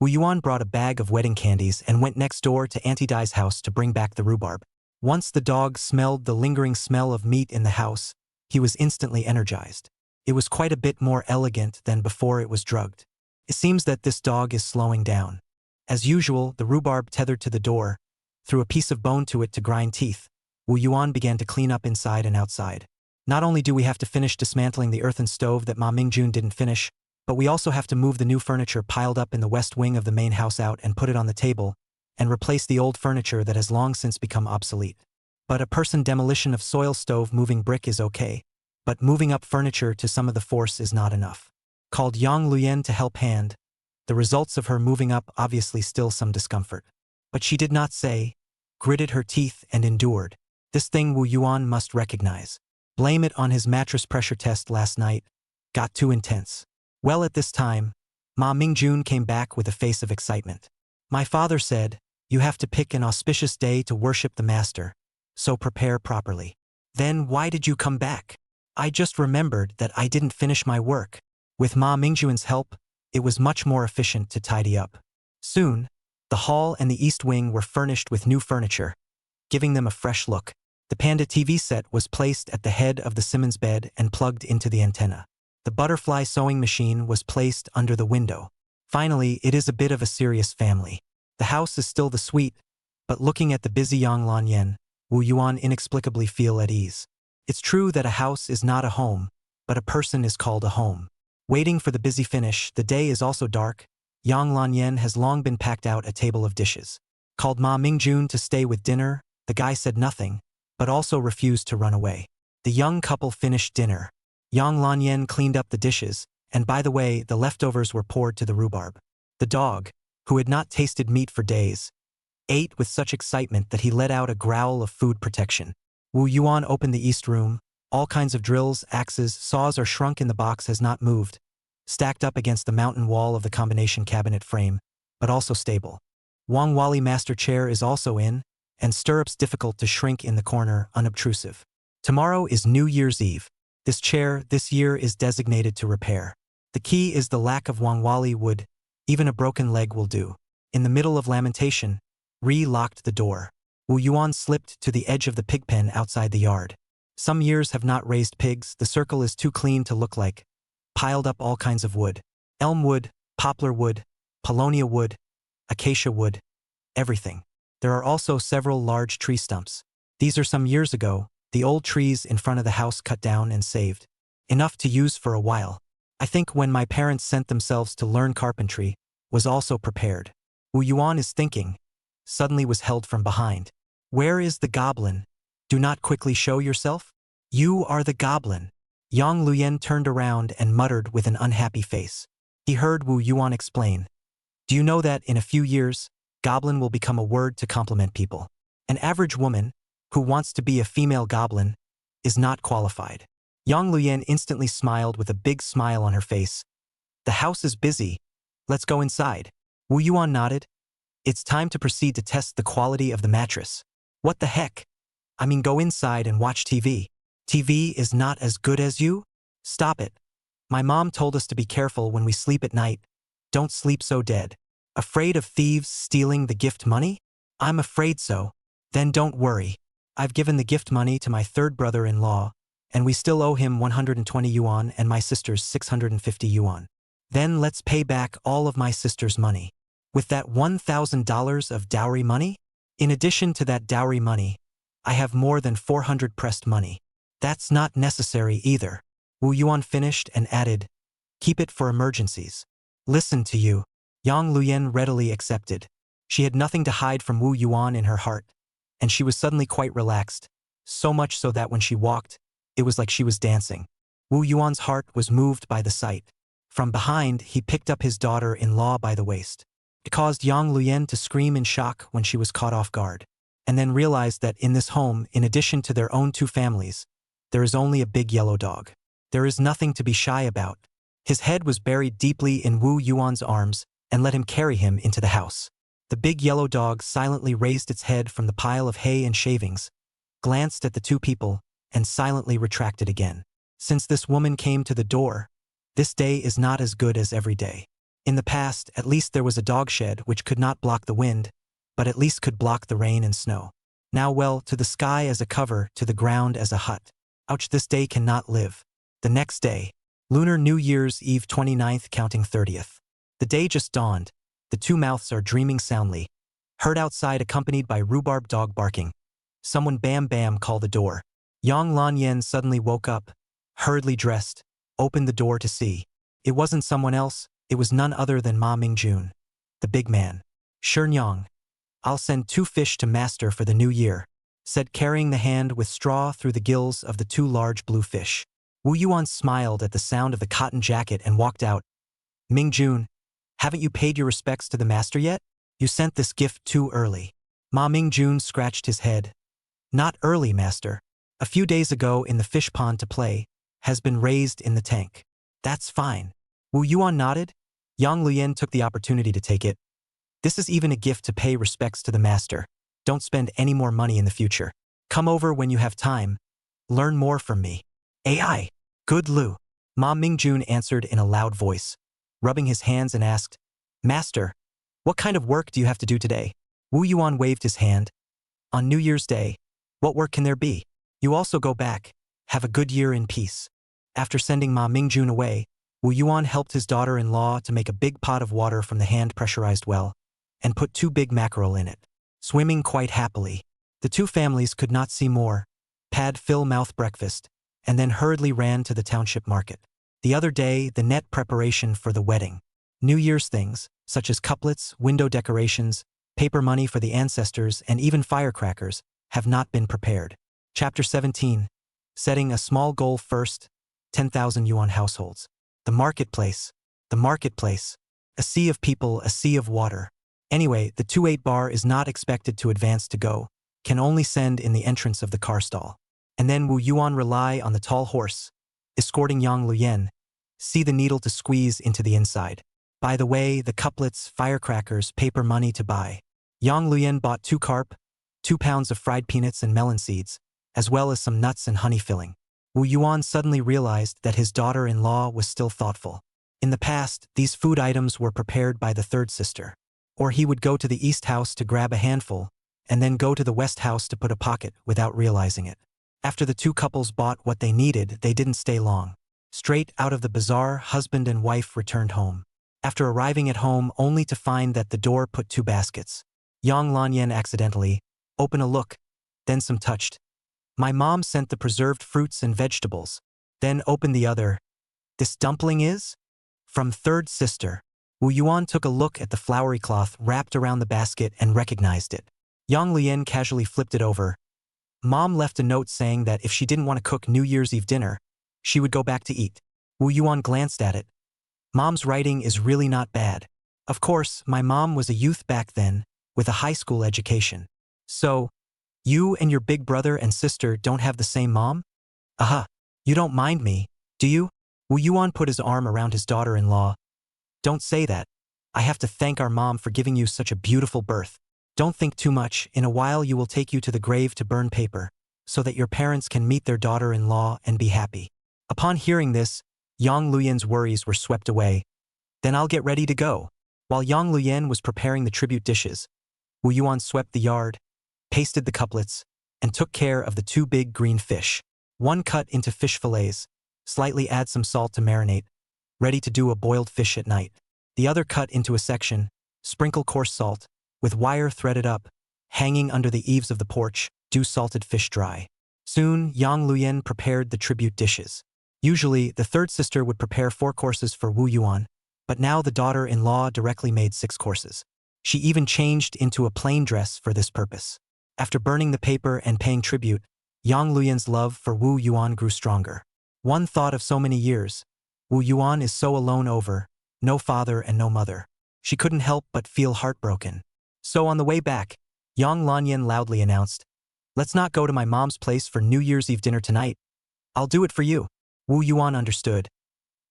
Wu Yuan brought a bag of wedding candies and went next door to Auntie Dai's house to bring back the rhubarb. Once the dog smelled the lingering smell of meat in the house, he was instantly energized. It was quite a bit more elegant than before it was drugged. It seems that this dog is slowing down. As usual, the rhubarb tethered to the door, threw a piece of bone to it to grind teeth. Wu Yuan began to clean up inside and outside. Not only do we have to finish dismantling the earthen stove that Ma Mingjun didn't finish, but we also have to move the new furniture piled up in the west wing of the main house out and put it on the table, and replace the old furniture that has long since become obsolete. But a person demolition of soil stove moving brick is okay, but moving up furniture to some of the force is not enough. Called Yang Luyen to help hand, the results of her moving up obviously still some discomfort. But she did not say, gritted her teeth and endured. This thing Wu Yuan must recognize. Blame it on his mattress pressure test last night. Got too intense. Well, at this time, Ma Mingjun came back with a face of excitement. "My father said, you have to pick an auspicious day to worship the master, so prepare properly." "Then why did you come back?" "I just remembered that I didn't finish my work." With Ma Mingjun's help, it was much more efficient to tidy up. Soon, the hall and the east wing were furnished with new furniture, giving them a fresh look. The Panda TV set was placed at the head of the Simmons bed and plugged into the antenna. The butterfly sewing machine was placed under the window. Finally, it is a bit of a serious family. The house is still the suite, but looking at the busy Yang Lanyan, Wu Yuan inexplicably feel at ease. It's true that a house is not a home, but a person is called a home. Waiting for the busy finish, the day is also dark. Yang Lanyan has long been packed out a table of dishes. Called Ma Mingjun to stay with dinner, the guy said nothing, but also refused to run away. The young couple finished dinner. Yang Lanyan cleaned up the dishes, and by the way, the leftovers were poured to the rhubarb. The dog, who had not tasted meat for days, ate with such excitement that he let out a growl of food protection. Wu Yuan opened the east room. All kinds of drills, axes, saws are shrunk in the box has not moved, stacked up against the mountain wall of the combination cabinet frame, but also stable. Wang Wali master chair is also in, and stirrups difficult to shrink in the corner, unobtrusive. Tomorrow is New Year's Eve. This chair, this year, is designated to repair. The key is the lack of Wang Wali wood. Even a broken leg will do. In the middle of lamentation, Ri locked the door. Wu Yuan slipped to the edge of the pig pen outside the yard. Some years have not raised pigs, the circle is too clean to look like. Piled up all kinds of wood. Elm wood, poplar wood, paulownia wood, acacia wood, everything. There are also several large tree stumps. These are some years ago, the old trees in front of the house cut down and saved. Enough to use for a while. I think when my parents sent themselves to learn carpentry, was also prepared. Wu Yuan is thinking, suddenly was held from behind. Where is the goblin? Do not quickly show yourself? You are the goblin. Yang Luyen turned around and muttered with an unhappy face. He heard Wu Yuan explain. Do you know that in a few years, goblin will become a word to compliment people? An average woman, who wants to be a female goblin, is not qualified. Yang Luyen instantly smiled with a big smile on her face. The house is busy. Let's go inside. Wu Yuan nodded. It's time to proceed to test the quality of the mattress. What the heck? I mean, go inside and watch TV. TV is not as good as you? Stop it. My mom told us to be careful when we sleep at night. Don't sleep so dead. Afraid of thieves stealing the gift money? I'm afraid so. Then don't worry. I've given the gift money to my third brother-in-law, and we still owe him 120 yuan and my sister's 650 yuan. Then let's pay back all of my sister's money. With that $1,000 of dowry money? In addition to that dowry money, I have more than 400 pressed money. That's not necessary either. Wu Yuan finished and added, keep it for emergencies. Listen to you. Yang Luyen readily accepted. She had nothing to hide from Wu Yuan in her heart, and she was suddenly quite relaxed, so much so that when she walked, it was like she was dancing. Wu Yuan's heart was moved by the sight. From behind, he picked up his daughter-in-law by the waist. It caused Yang Luyen to scream in shock when she was caught off guard, and then realized that in this home, in addition to their own two families, there is only a big yellow dog. There is nothing to be shy about. His head was buried deeply in Wu Yuan's arms and let him carry him into the house. The big yellow dog silently raised its head from the pile of hay and shavings, glanced at the two people, and silently retracted again. Since this woman came to the door, this day is not as good as every day. In the past, at least there was a dog shed which could not block the wind, but at least could block the rain and snow. Now well, to the sky as a cover, to the ground as a hut. Ouch, this day cannot live. The next day, Lunar New Year's Eve 29th counting 30th. The day just dawned. The two mouths are dreaming soundly. Heard outside accompanied by rhubarb dog barking. Someone bam bam called the door. Yang Lanyan suddenly woke up, hurriedly dressed, opened the door to see. It wasn't someone else, it was none other than Ma Mingjun, the big man. Sure Nyang. I'll send 2 fish to master for the new year, said carrying the hand with straw through the gills of the 2 large blue fish. Wu Yuan smiled at the sound of the cotton jacket and walked out. Mingjun, haven't you paid your respects to the master yet? You sent this gift too early. Ma Mingjun scratched his head. Not early, master. A few days ago in the fish pond to play, has been raised in the tank. That's fine. Wu Yuan nodded. Yang Luyen took the opportunity to take it. This is even a gift to pay respects to the master. Don't spend any more money in the future. Come over when you have time. Learn more from me. AI. Good Lu. Ma Mingjun answered in a loud voice, rubbing his hands and asked, Master, what kind of work do you have to do today? Wu Yuan waved his hand. On New Year's Day, what work can there be? You also go back. Have a good year in peace. After sending Ma Mingjun away, Wu Yuan helped his daughter-in-law to make a big pot of water from the hand-pressurized well, and put 2 big mackerel in it. Swimming quite happily, the 2 families could not see more, pad fill mouth breakfast, and then hurriedly ran to the township market. The other day, the net preparation for the wedding. New Year's things, such as couplets, window decorations, paper money for the ancestors, and even firecrackers, have not been prepared. Chapter 17. Setting a small goal first, 10,000 yuan households. The marketplace. The marketplace. A sea of people, a sea of water. Anyway, the 2-8 bar is not expected to advance to go, can only send in the entrance of the car stall. And then Wu Yuan rely on the tall horse, escorting Yang Luyen, see the needle to squeeze into the inside. By the way, the couplets, firecrackers, paper money to buy. Yang Luyen bought 2 carp, 2 pounds of fried peanuts and melon seeds, as well as some nuts and honey filling. Wu Yuan suddenly realized that his daughter-in-law was still thoughtful. In the past, these food items were prepared by the third sister. Or he would go to the east house to grab a handful, and then go to the West house to put a pocket without realizing it. After the two couples bought what they needed, they didn't stay long. Straight out of the bazaar, husband and wife returned home. After arriving at home only to find that the door put two baskets. Yang Lanyan accidentally, open a look, then some touched. My mom sent the preserved fruits and vegetables. Then open the other. This dumpling is? From third sister. Wu Yuan took a look at the flowery cloth wrapped around the basket and recognized it. Yang Lian casually flipped it over. Mom left a note saying that if she didn't want to cook New Year's Eve dinner, she would go back to eat. Wu Yuan glanced at it. Mom's writing is really not bad. Of course, my mom was a youth back then, with a high school education. So, you and your big brother and sister don't have the same mom? Aha, you don't mind me, do you? Wu Yuan put his arm around his daughter-in-law. Don't say that. I have to thank our mom for giving you such a beautiful birth. Don't think too much, in a while you will take you to the grave to burn paper, so that your parents can meet their daughter-in-law and be happy. Upon hearing this, Yang Luyan's worries were swept away. Then I'll get ready to go. While Yang Luyan was preparing the tribute dishes, Wu Yuan swept the yard, pasted the couplets, and took care of the two big green fish. One cut into fish fillets, slightly add some salt to marinate, ready to do a boiled fish at night. The other cut into a section, sprinkle coarse salt, with wire threaded up, hanging under the eaves of the porch, do salted fish dry. Soon, Yang Luyan prepared the tribute dishes. Usually, the third sister would prepare 4 courses for Wu Yuan, but now the daughter-in-law directly made 6 courses. She even changed into a plain dress for this purpose. After burning the paper and paying tribute, Yang Luyan's love for Wu Yuan grew stronger. One thought of so many years. Wu Yuan is so alone over, no father and no mother. She couldn't help but feel heartbroken. So on the way back, Yang Lanyan loudly announced, "Let's not go to my mom's place for New Year's Eve dinner tonight. I'll do it for you." Wu Yuan understood.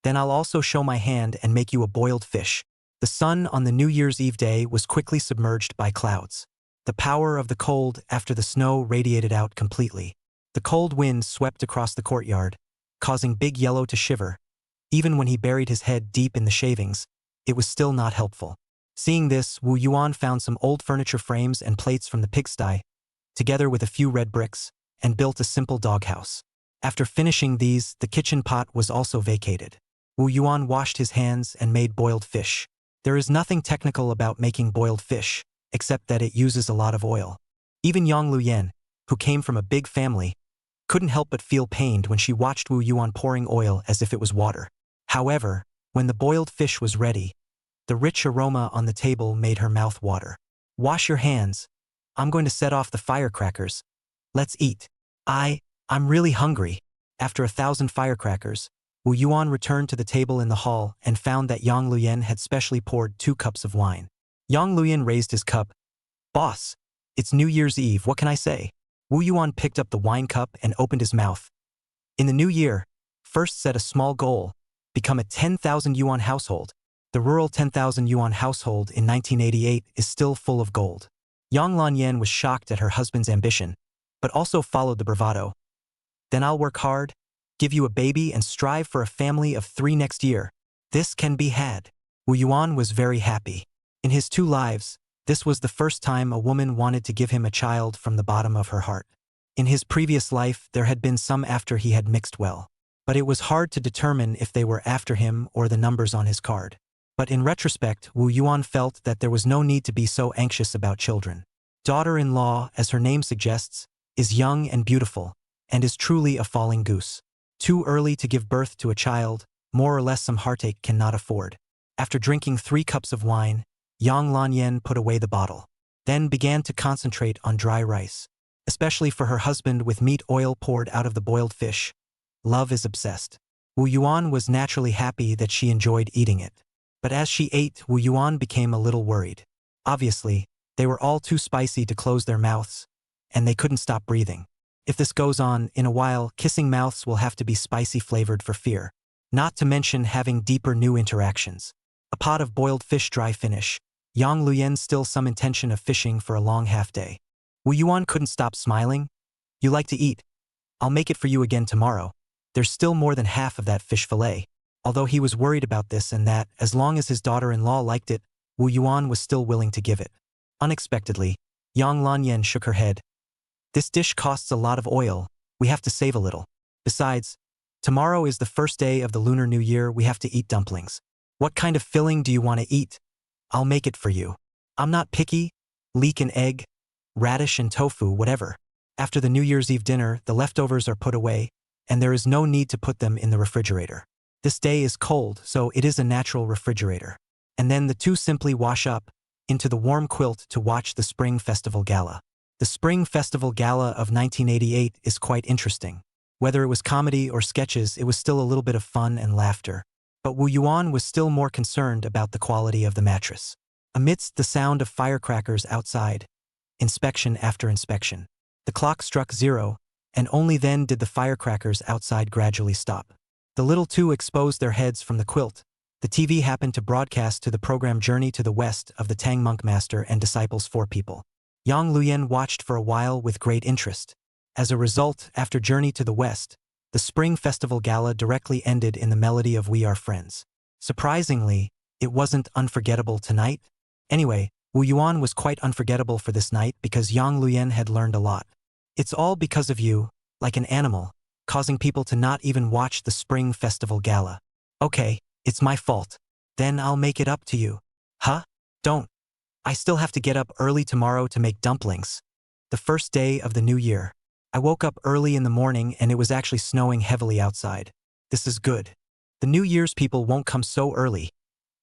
"Then I'll also show my hand and make you a boiled fish." The sun on the New Year's Eve day was quickly submerged by clouds. The power of the cold after the snow radiated out completely. The cold wind swept across the courtyard, causing Big Yellow to shiver. Even when he buried his head deep in the shavings, it was still not helpful. Seeing this, Wu Yuan found some old furniture frames and plates from the pigsty, together with a few red bricks, and built a simple doghouse. After finishing these, the kitchen pot was also vacated. Wu Yuan washed his hands and made boiled fish. There is nothing technical about making boiled fish, except that it uses a lot of oil. Even Yang Luyan, who came from a big family, couldn't help but feel pained when she watched Wu Yuan pouring oil as if it was water. However, when the boiled fish was ready, the rich aroma on the table made her mouth water. "Wash your hands. I'm going to set off the firecrackers. Let's eat." I'm really hungry." After 1,000 firecrackers, Wu Yuan returned to the table in the hall and found that Yang Luyan had specially poured 2 cups of wine. Yang Luyan raised his cup. "Boss, it's New Year's Eve, what can I say?" Wu Yuan picked up the wine cup and opened his mouth. "In the new year, first set a small goal, become a 10,000 yuan household. The rural 10,000 yuan household in 1988 is still full of gold." Yang Lanyan was shocked at her husband's ambition, but also followed the bravado. "Then I'll work hard, give you a baby and strive for a family of 3 next year. This can be had." Wu Yuan was very happy. In his 2 lives, this was the first time a woman wanted to give him a child from the bottom of her heart. In his previous life, there had been some after he had mixed well, but it was hard to determine if they were after him or the numbers on his card. But in retrospect, Wu Yuan felt that there was no need to be so anxious about children. Daughter-in-law, as her name suggests, is young and beautiful, and is truly a falling goose. Too early to give birth to a child, more or less some heartache cannot afford. After drinking 3 cups of wine, Yang Lanyan put away the bottle, then began to concentrate on dry rice, especially for her husband with meat oil poured out of the boiled fish. Love is obsessed. Wu Yuan was naturally happy that she enjoyed eating it. But as she ate, Wu Yuan became a little worried. Obviously, they were all too spicy to close their mouths, and they couldn't stop breathing. If this goes on, in a while, kissing mouths will have to be spicy flavored for fear. Not to mention having deeper new interactions. A pot of boiled fish dry finish. Yang Luyan still some intention of fishing for a long half-day. Wu Yuan couldn't stop smiling. "You like to eat. I'll make it for you again tomorrow. There's still more than half of that fish fillet." Although he was worried about this and that, as long as his daughter-in-law liked it, Wu Yuan was still willing to give it. Unexpectedly, Yang Lanyan shook her head. This dish costs a lot of oil. We have to save a little. Besides, tomorrow is the first day of the Lunar New Year. We have to eat dumplings. What kind of filling do you want to eat? I'll make it for you. I'm not picky. Leek and egg, radish and tofu, whatever. After the New Year's Eve dinner, the leftovers are put away, and there is no need to put them in the refrigerator. This day is cold, so it is a natural refrigerator. And then the two simply wash up into the warm quilt to watch the Spring Festival Gala. The Spring Festival Gala of 1988 is quite interesting. Whether it was comedy or sketches, it was still a little bit of fun and laughter. But Wu Yuan was still more concerned about the quality of the mattress. Amidst the sound of firecrackers outside, inspection after inspection, the clock struck 0, and only then did the firecrackers outside gradually stop. The little two exposed their heads from the quilt. The TV happened to broadcast to the program Journey to the West of the Tang Monk Master and Disciples 4 People. Yang Luyan watched for a while with great interest. As a result, after Journey to the West, the Spring Festival Gala directly ended in the melody of We Are Friends. Surprisingly, it wasn't unforgettable tonight. Anyway, Wu Yuan was quite unforgettable for this night because Yang Luyan had learned a lot. It's all because of you, like an animal, causing people to not even watch the Spring Festival Gala. Okay, it's my fault. Then I'll make it up to you. Huh? Don't. I still have to get up early tomorrow to make dumplings. The first day of the new year. I woke up early in the morning and it was actually snowing heavily outside. This is good. The New Year's people won't come so early.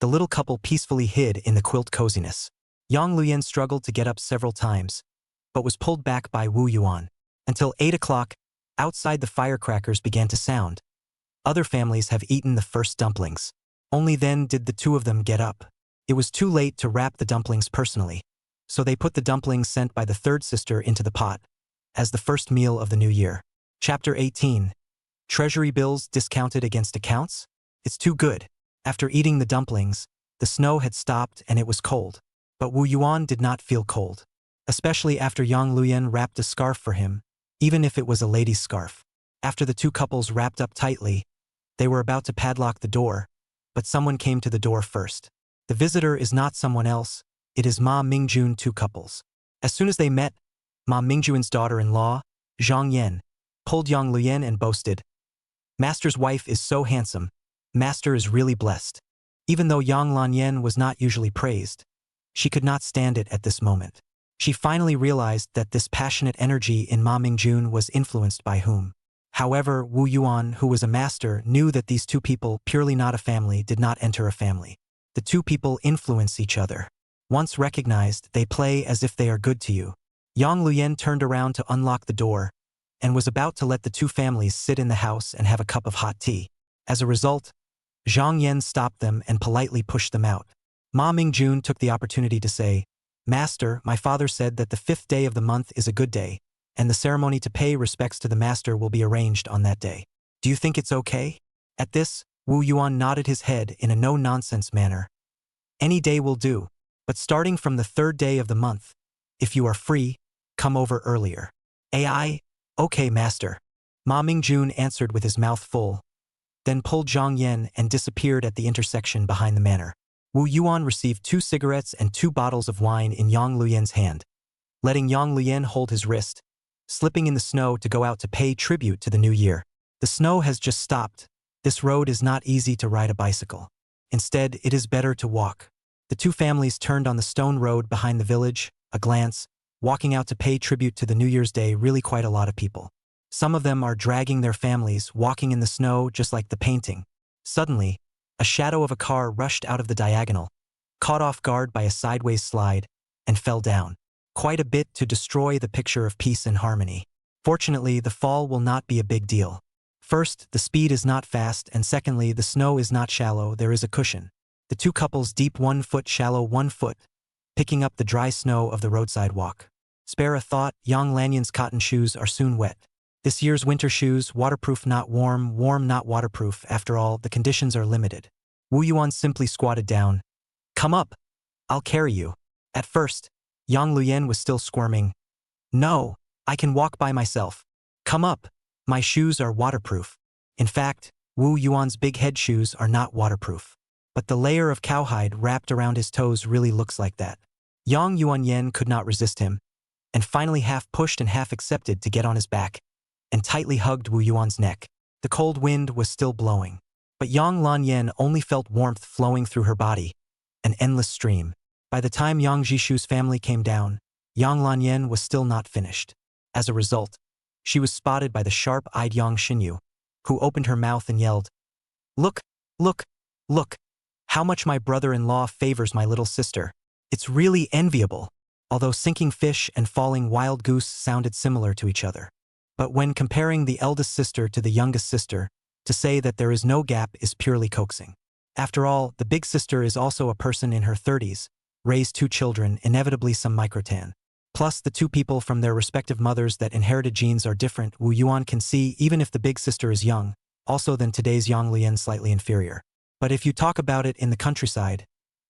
The little couple peacefully hid in the quilt coziness. Yang Luyan struggled to get up several times, but was pulled back by Wu Yuan. Until 8 o'clock, outside the firecrackers began to sound. Other families have eaten the first dumplings. Only then did the two of them get up. It was too late to wrap the dumplings personally, so they put the dumplings sent by the third sister into the pot, as the first meal of the new year. Chapter 18. Treasury bills discounted against accounts? It's too good. After eating the dumplings, the snow had stopped and it was cold. But Wu Yuan did not feel cold, especially after Yang Luyan wrapped a scarf for him, even if it was a lady's scarf. After the two couples wrapped up tightly, they were about to padlock the door, but someone came to the door first. The visitor is not someone else, it is Ma Mingjun. Two couples. As soon as they met, Ma Mingjun's daughter-in-law, Zhang Yan, pulled Yang Luyan and boasted, "Master's wife is so handsome. Master is really blessed." Even though Yang Lanyan was not usually praised, she could not stand it at this moment. She finally realized that this passionate energy in Ma Mingjun was influenced by whom. However, Wu Yuan, who was a master, knew that these two people, purely not a family, did not enter a family. The two people influence each other. Once recognized, they play as if they are good to you. Yang Luyan turned around to unlock the door and was about to let the two families sit in the house and have a cup of hot tea. As a result, Zhang Yan stopped them and politely pushed them out. Ma Mingjun took the opportunity to say, "Master, my father said that the 5th day of the month is a good day, and the ceremony to pay respects to the master will be arranged on that day. Do you think it's okay?" At this, Wu Yuan nodded his head in a no-nonsense manner. "Any day will do, but starting from the 3rd day of the month, if you are free, come over earlier." "AI? Okay, master." Ma Mingjun answered with his mouth full, then pulled Zhang Yan and disappeared at the intersection behind the manor. Wu Yuan received 2 cigarettes and 2 bottles of wine in Yang Luyan's hand, letting Yang Luyan hold his wrist, slipping in the snow to go out to pay tribute to the new year. The snow has just stopped. This road is not easy to ride a bicycle. Instead, it is better to walk. The two families turned on the stone road behind the village, a glance, walking out to pay tribute to the New Year's Day. Really quite a lot of people. Some of them are dragging their families, walking in the snow just like the painting. Suddenly, a shadow of a car rushed out of the diagonal, caught off guard by a sideways slide, and fell down, quite a bit to destroy the picture of peace and harmony. Fortunately, the fall will not be a big deal. First, the speed is not fast, and secondly, the snow is not shallow, there is a cushion. The two couples deep 1 foot, shallow 1 foot, picking up the dry snow of the roadside walk. Spare a thought, Yang Lanyan's cotton shoes are soon wet. This year's winter shoes, waterproof not warm, warm not waterproof. After all, the conditions are limited. Wu Yuan simply squatted down. "Come up. I'll carry you." At first, Yang Luyan was still squirming. "No, I can walk by myself." "Come up. My shoes are waterproof." In fact, Wu Yuan's big head shoes are not waterproof. But the layer of cowhide wrapped around his toes really looks like that. Yang Yuanyen could not resist him. and finally half pushed and half accepted to get on his back, and tightly hugged Wu Yuan's neck. The cold wind was still blowing, but Yang Lanyan only felt warmth flowing through her body, an endless stream. By the time Yang Jishu's family came down, Yang Lanyan was still not finished. As a result, she was spotted by the sharp-eyed Yang Xinyu, who opened her mouth and yelled, "Look, look, look, how much my brother-in-law favors my little sister. It's really enviable," although sinking fish and falling wild goose sounded similar to each other. But when comparing the eldest sister to the youngest sister, to say that there is no gap is purely coaxing. After all, the big sister is also a person in her 30s, raised 2 children, inevitably some microtan. Plus, the 2 people from their respective mothers that inherited genes are different. Wu Yuan can see, even if the big sister is young, also than today's Yang Lian slightly inferior. But if you talk about it in the countryside,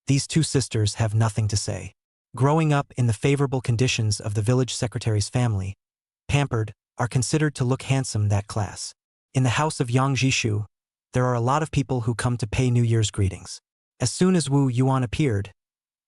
these 2 sisters have nothing to say. Growing up in the favorable conditions of the village secretary's family, pampered, are considered to look handsome that class. In the house of Yang Jishu, there are a lot of people who come to pay New Year's greetings. As soon as Wu Yuan appeared,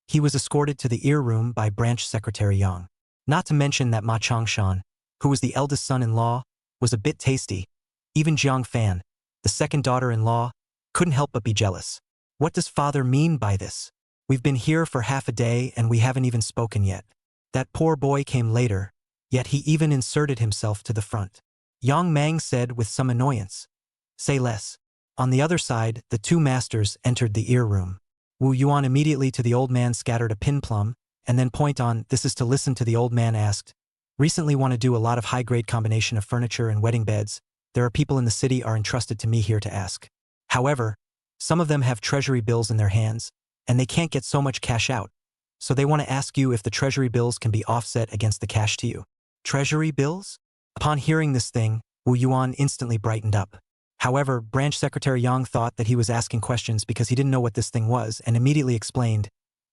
he was escorted to the ear room by branch secretary Yang. Not to mention that Ma Changshan, who was the eldest son-in-law, was a bit tasty. Even Jiang Fan, the second daughter-in-law, couldn't help but be jealous. What does father mean by this? We've been here for half a day and we haven't even spoken yet. That poor boy came later, yet he even inserted himself to the front. Yang Mang said with some annoyance, "Say less." On the other side, the 2 masters entered the ear room. Wu Yuan immediately to the old man scattered a pin plum, and then point on, "This is to listen to." The old man asked, "Recently want to do a lot of high-grade combination of furniture and wedding beds. There are people in the city are entrusted to me here to ask. However, some of them have treasury bills in their hands, and they can't get so much cash out. So they want to ask you if the treasury bills can be offset against the cash to you." Treasury bills? Upon hearing this thing, Wu Yuan instantly brightened up. However, branch secretary Yang thought that he was asking questions because he didn't know what this thing was and immediately explained,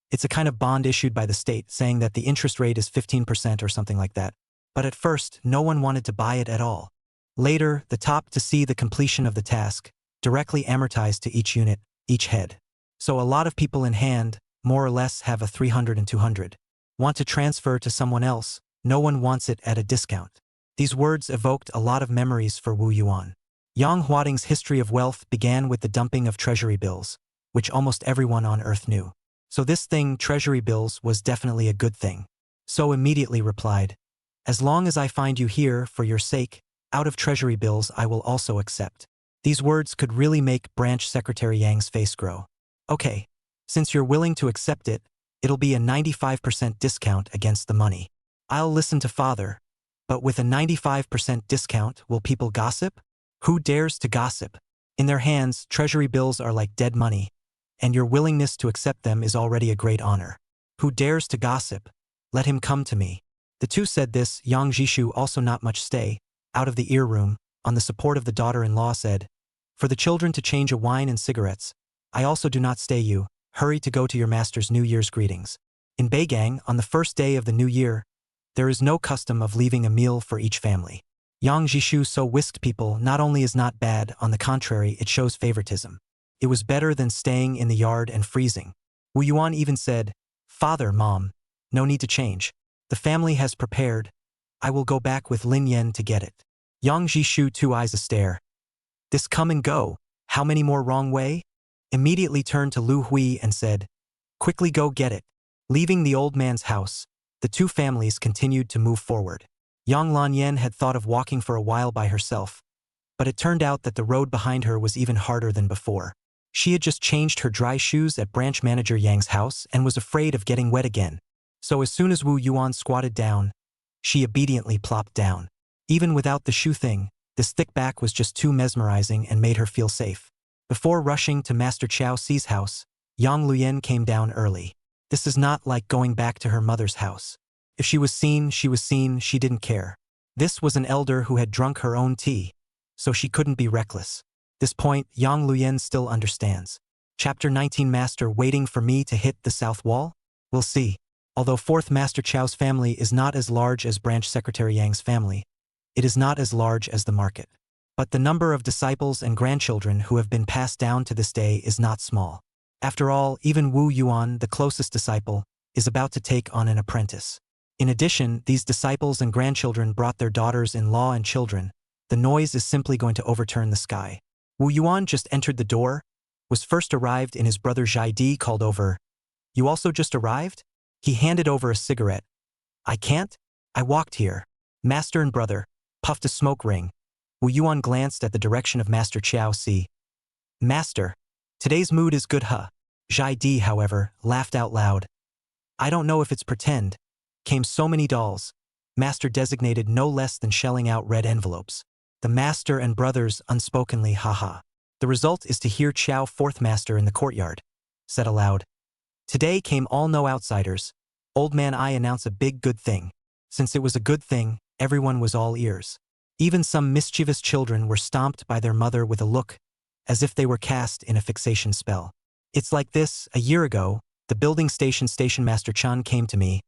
"It's a kind of bond issued by the state saying that the interest rate is 15% or something like that." But at first, no one wanted to buy it at all. Later, the top to see the completion of the task, directly amortized to each unit, each head. So a lot of people in hand, more or less have a 300 and 200. Want to transfer to someone else, no one wants it at a discount. These words evoked a lot of memories for Wu Yuan. Yang Huading's history of wealth began with the dumping of treasury bills, which almost everyone on earth knew. So this thing, treasury bills, was definitely a good thing. So immediately replied, "As long as I find you here for your sake, out of treasury bills I will also accept." These words could really make branch secretary Yang's face grow. "Okay, since you're willing to accept it, it'll be a 95% discount against the money. I'll listen to father, but with a 95% discount, will people gossip? Who dares to gossip? In their hands, treasury bills are like dead money, and your willingness to accept them is already a great honor. Who dares to gossip? Let him come to me." The 2 said this. Yang Jishu, also not much stay, out of the ear room, on the support of the daughter-in-law said, "For the children to change a wine and cigarettes, I also do not stay you, hurry to go to your master's New Year's greetings. In Beigang, on the first day of the new year, there is no custom of leaving a meal for each family." Yang Jishu so whisked people not only is not bad, on the contrary, it shows favoritism. It was better than staying in the yard and freezing. Wu Yuan even said, "Father, Mom, no need to change. The family has prepared. I will go back with Lin Yan to get it." Yang Jishu, 2 eyes a stare. "This come and go, how many more wrong way?" Immediately turned to Lu Hui and said, "Quickly go get it." Leaving the old man's house, the 2 families continued to move forward. Yang Lanyan had thought of walking for a while by herself, but it turned out that the road behind her was even harder than before. She had just changed her dry shoes at branch manager Yang's house and was afraid of getting wet again. So as soon as Wu Yuan squatted down, she obediently plopped down. Even without the shoe thing, this thick back was just too mesmerizing and made her feel safe. Before rushing to Master Chao Si's house, Yang Luyen came down early. This is not like going back to her mother's house. If she was seen, she didn't care. This was an elder who had drunk her own tea, so she couldn't be reckless. This point, Yang Luyen still understands. Chapter 19 Master waiting for me to hit the south wall? We'll see. Although 4th Master Chao's family is not as large as Branch Secretary Yang's family, it is not as large as the market. But the number of disciples and grandchildren who have been passed down to this day is not small. After all, even Wu Yuan, the closest disciple, is about to take on an apprentice. In addition, these disciples and grandchildren brought their daughters-in-law and children. The noise is simply going to overturn the sky. Wu Yuan just entered the door, was first arrived in his brother Zhaidi called over. You also just arrived? He handed over a cigarette. I can't? I walked here. Master and brother puffed a smoke ring. Wu Yuan glanced at the direction of Master Qiao Si. Master, today's mood is good huh? Zhaidi, however, laughed out loud. I don't know if it's pretend. Came so many dolls. Master designated no less than shelling out red envelopes. The master and brothers unspokenly haha. The result is to hear Qiao fourth master in the courtyard. Said aloud. Today came all no outsiders. Old man I announce a big good thing. Since it was a good thing, everyone was all ears. Even some mischievous children were stomped by their mother with a look, as if they were cast in a fixation spell. It's like this, a year ago, the building station master Chan came to me,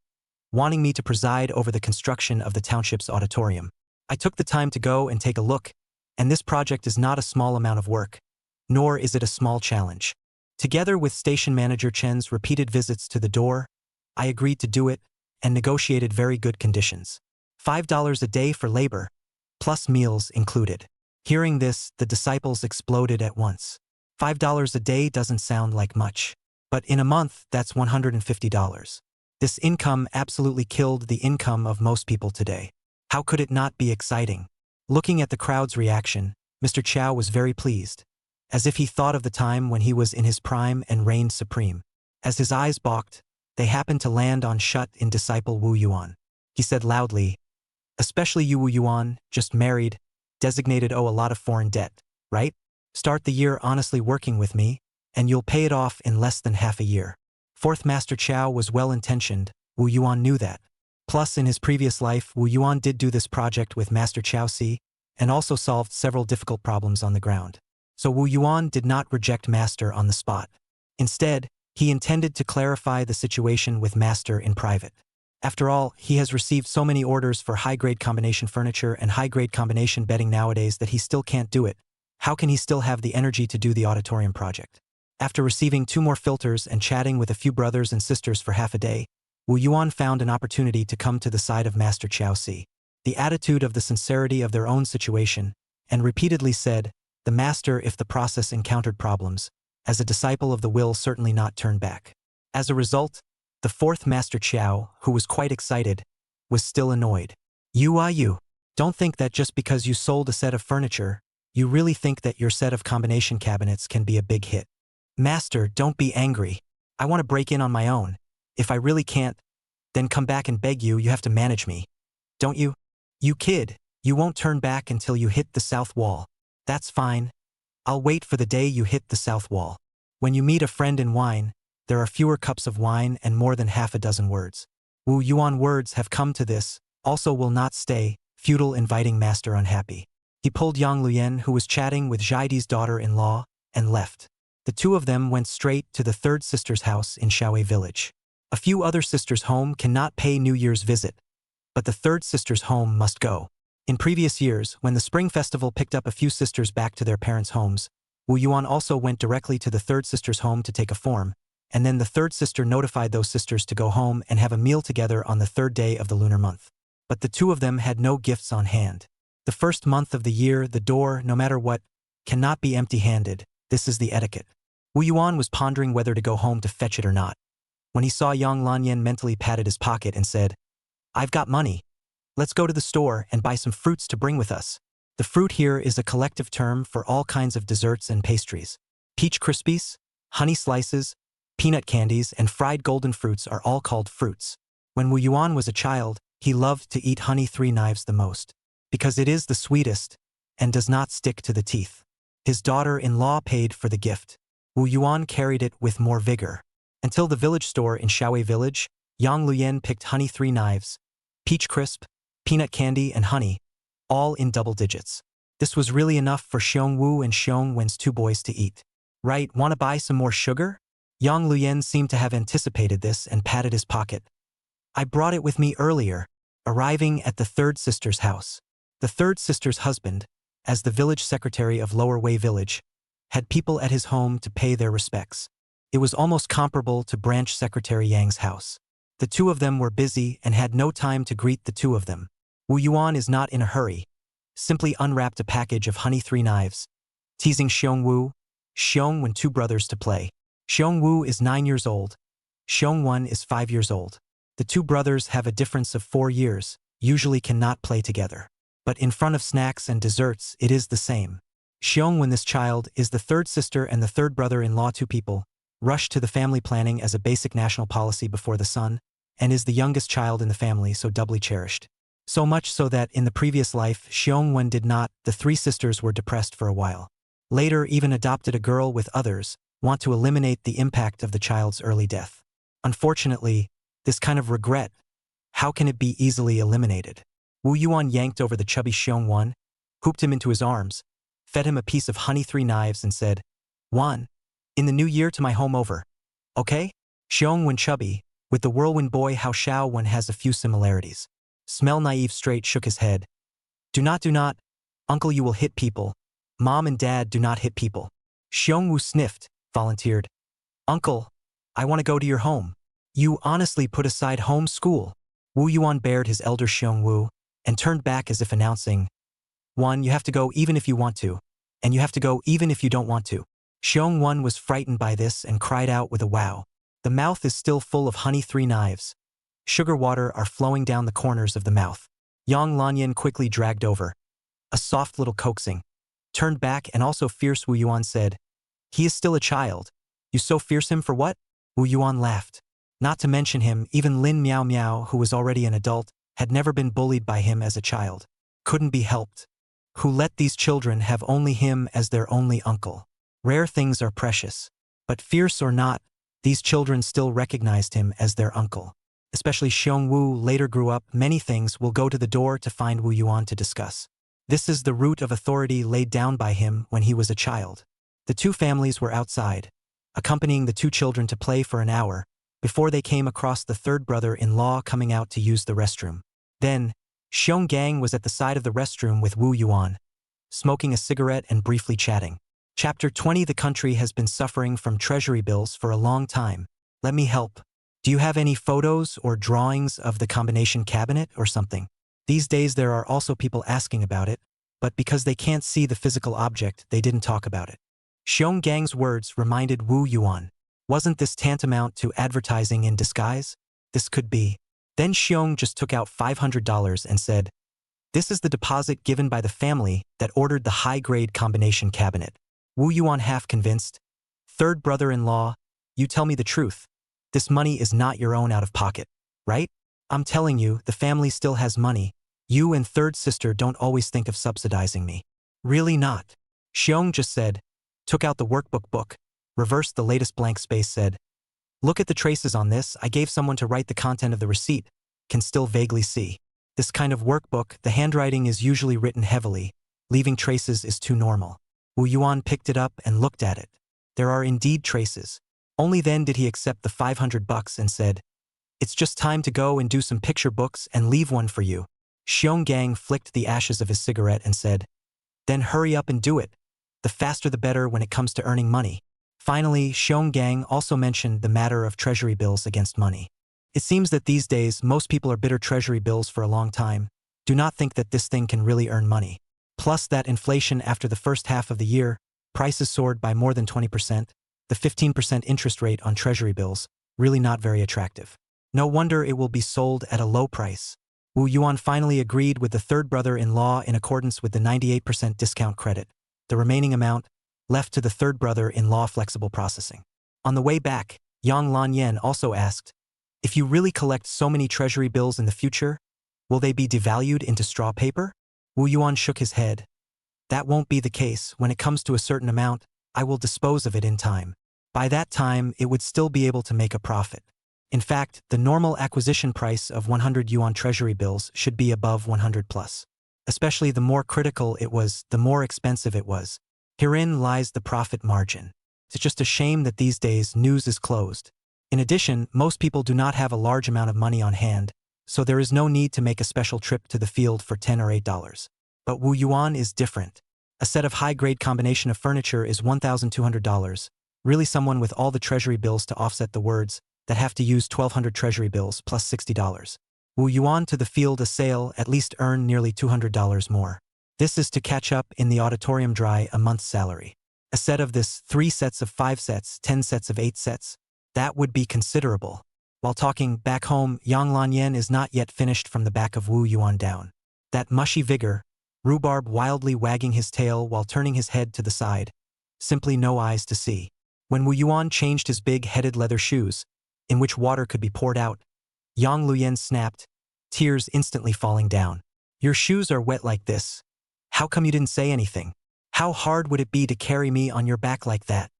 wanting me to preside over the construction of the township's auditorium. I took the time to go and take a look, and this project is not a small amount of work, nor is it a small challenge. Together with station manager Chen's repeated visits to the door, I agreed to do it and negotiated very good conditions. $5 a day for labor, plus meals included. Hearing this, the disciples exploded at once. $5 a day doesn't sound like much, but in a month, that's $150. This income absolutely killed the income of most people today. How could it not be exciting? Looking at the crowd's reaction, Mr. Qiao was very pleased, as if he thought of the time when he was in his prime and reigned supreme. As his eyes balked, they happened to land on shut-in disciple Wu Yuan. He said loudly, especially you Wu Yuan, just married, designated owe a lot of foreign debt, right? Start the year honestly working with me, and you'll pay it off in less than half a year. Fourth Master Qiao was well-intentioned, Wu Yuan knew that. Plus, in his previous life, Wu Yuan did do this project with Master Qiao Si, and also solved several difficult problems on the ground. So Wu Yuan did not reject Master on the spot. Instead, he intended to clarify the situation with Master in private. After all, he has received so many orders for high-grade combination furniture and high-grade combination bedding nowadays that he still can't do it. How can he still have the energy to do the auditorium project? After receiving 2 more filters and chatting with a few brothers and sisters for half a day, Wu Yuan found an opportunity to come to the side of Master Qiao Si. The attitude of the sincerity of their own situation, and repeatedly said, the master if the process encountered problems, as a disciple of the will certainly not turn back. As a result, the fourth Master Qiao, who was quite excited, was still annoyed. You don't think that just because you sold a set of furniture, you really think that your set of combination cabinets can be a big hit. Master, don't be angry. I want to break in on my own. If I really can't, then come back and beg you have to manage me. Don't you? You kid, you won't turn back until you hit the south wall. That's fine. I'll wait for the day you hit the south wall. When you meet a friend in wine, there are fewer cups of wine and more than half a dozen words. Wu Yuan words have come to this, also will not stay, feudal inviting master unhappy. He pulled Yang Luyen, who was chatting with Zhaidi's daughter-in-law, and left. The two of them went straight to the third sister's house in Shaowei village. A few other sisters' home cannot pay New Year's visit, but the third sister's home must go. In previous years, when the Spring Festival picked up a few sisters back to their parents' homes, Wu Yuan also went directly to the third sister's home to take a form, and then the third sister notified those sisters to go home and have a meal together on the third day of the lunar month. But the two of them had no gifts on hand. The first month of the year, the door, no matter what, cannot be empty-handed. This is the etiquette. Wu Yuan was pondering whether to go home to fetch it or not, when he saw Yang Lanyan mentally patted his pocket and said, I've got money. Let's go to the store and buy some fruits to bring with us. The fruit here is a collective term for all kinds of desserts and pastries. Peach Krispies, honey slices, peanut candies, and fried golden fruits are all called fruits. When Wu Yuan was a child, he loved to eat honey 3 knives the most, because it is the sweetest and does not stick to the teeth. His daughter-in-law paid for the gift. Wu Yuan carried it with more vigor. Until the village store in Shaowei village, Yang Luyen picked honey 3 knives, peach crisp, peanut candy, and honey, all in double digits. This was really enough for Xiong Wu and Xiong Wen's 2 boys to eat. Right, wanna buy some more sugar? Yang Luyen seemed to have anticipated this and patted his pocket. I brought it with me earlier, arriving at the third sister's house. The third sister's husband, as the village secretary of Lower Wei village, had people at his home to pay their respects. It was almost comparable to branch secretary Yang's house. The two of them were busy and had no time to greet the two of them. Wu Yuan is not in a hurry. Simply unwrapped a package of honey 3 knives, teasing Xiong Wu, Xiong Wen 2 brothers to play. Xiong Wu is 9 years old. Xiong Wen is 5 years old. The 2 brothers have a difference of 4 years, usually cannot play together. But in front of snacks and desserts, it is the same. Xiong Wen, this child, is the 3rd sister and the 3rd brother-in-law. 2 people rushed to the family planning as a basic national policy before the son, and is the youngest child in the family, so doubly cherished. So much so that in the previous life, Xiong Wen did not, the 3 sisters were depressed for a while. Later even adopted a girl with others, want to eliminate the impact of the child's early death. Unfortunately, this kind of regret, how can it be easily eliminated? Wu Yuan yanked over the chubby Xiong Wen, hooped him into his arms, fed him a piece of honey 3 knives and said, "Wan, in the new year to my home over. Okay?" Xiong Wen chubby, with the whirlwind boy Hao Xiao Wen has a few similarities. Smell naive straight shook his head. Do not, uncle, you will hit people. Mom and dad do not hit people." Xiong Wu sniffed, volunteered. "Uncle, I want to go to your home. You honestly put aside home school." Wu Yuan bared his elder Xiong Wu, and turned back as if announcing, "One, you have to go even if you want to, and you have to go even if you don't want to." Xiong Wen was frightened by this and cried out with a wow. The mouth is still full of honey 3 knives. Sugar water are flowing down the corners of the mouth. Yang Lanyan quickly dragged over. A soft little coaxing. Turned back and also fierce Wu Yuan said, "He is still a child. You so fierce him for what?" Wu Yuan laughed. Not to mention him, even Lin Miao Miao, who was already an adult, had never been bullied by him as a child. Couldn't be helped. Who let these children have only him as their only uncle? Rare things are precious. But fierce or not, these children still recognized him as their uncle. Especially Xiong Wu later grew up, many things will go to the door to find Wu Yuan to discuss. This is the root of authority laid down by him when he was a child. The 2 families were outside, accompanying the 2 children to play for an hour, before they came across the 3rd brother-in-law coming out to use the restroom. Then, Xiong Gang was at the side of the restroom with Wu Yuan, smoking a cigarette and briefly chatting. Chapter 20. The country has been suffering from treasury bills for a long time. Let me help. Do you have any photos or drawings of the combination cabinet or something? These days there are also people asking about it, but because they can't see the physical object, they didn't talk about it. Xiong Gang's words reminded Wu Yuan. Wasn't this tantamount to advertising in disguise? This could be. Then Xiong just took out $500 and said, "This is the deposit given by the family that ordered the high-grade combination cabinet." Wu Yuan half convinced. "Third brother-in-law, you tell me the truth. This money is not your own out of pocket, right? I'm telling you, the family still has money. You and 3rd sister don't always think of subsidizing me." "Really not?" Xiong just said, took out the workbook book, reversed the latest blank space, said, "Look at the traces on this. I gave someone to write the content of the receipt. Can still vaguely see. This kind of workbook, the handwriting is usually written heavily. Leaving traces is too normal." Wu Yuan picked it up and looked at it. There are indeed traces. Only then did he accept the $500 and said, "It's just time to go and do some picture books and leave one for you." Xiong Gang flicked the ashes of his cigarette and said, "Then hurry up and do it. The faster the better when it comes to earning money." Finally, Xiong Gang also mentioned the matter of treasury bills against money. It seems that these days most people are bitter treasury bills for a long time, do not think that this thing can really earn money. Plus that inflation after the first half of the year, prices soared by more than 20%, the 15% interest rate on treasury bills, really not very attractive. No wonder it will be sold at a low price. Wu Yuan finally agreed with the 3rd brother-in-law in accordance with the 98% discount credit. The remaining amount, left to the 3rd brother-in-law flexible processing. On the way back, Yang Lanyan also asked, "If you really collect so many treasury bills in the future, will they be devalued into straw paper?" Wu Yuan shook his head. "That won't be the case. When it comes to a certain amount, I will dispose of it in time. By that time, it would still be able to make a profit. In fact, the normal acquisition price of 100 yuan treasury bills should be above 100 plus. Especially the more critical it was, the more expensive it was. Herein lies the profit margin. It's just a shame that these days news is closed. In addition, most people do not have a large amount of money on hand, so there is no need to make a special trip to the field for $10 or $8. But Wu Yuan is different. A set of high-grade combination of furniture is $1,200. Really someone with all the treasury bills to offset the words, that have to use 1,200 treasury bills plus $60. Wu Yuan to the field a sale at least earn nearly $200 more. This is to catch up in the auditorium dry a month's salary. A set of this, 3 sets of 5 sets, 10 sets of 8 sets. That would be considerable. While talking back home, Yang Lanyan is not yet finished from the back of Wu Yuan down. That mushy vigor, rhubarb wildly wagging his tail while turning his head to the side. Simply no eyes to see. When Wu Yuan changed his big-headed leather shoes, in which water could be poured out, Yang Luyen snapped, tears instantly falling down. Your shoes are wet like this. How come you didn't say anything? How hard would it be to carry me on your back like that?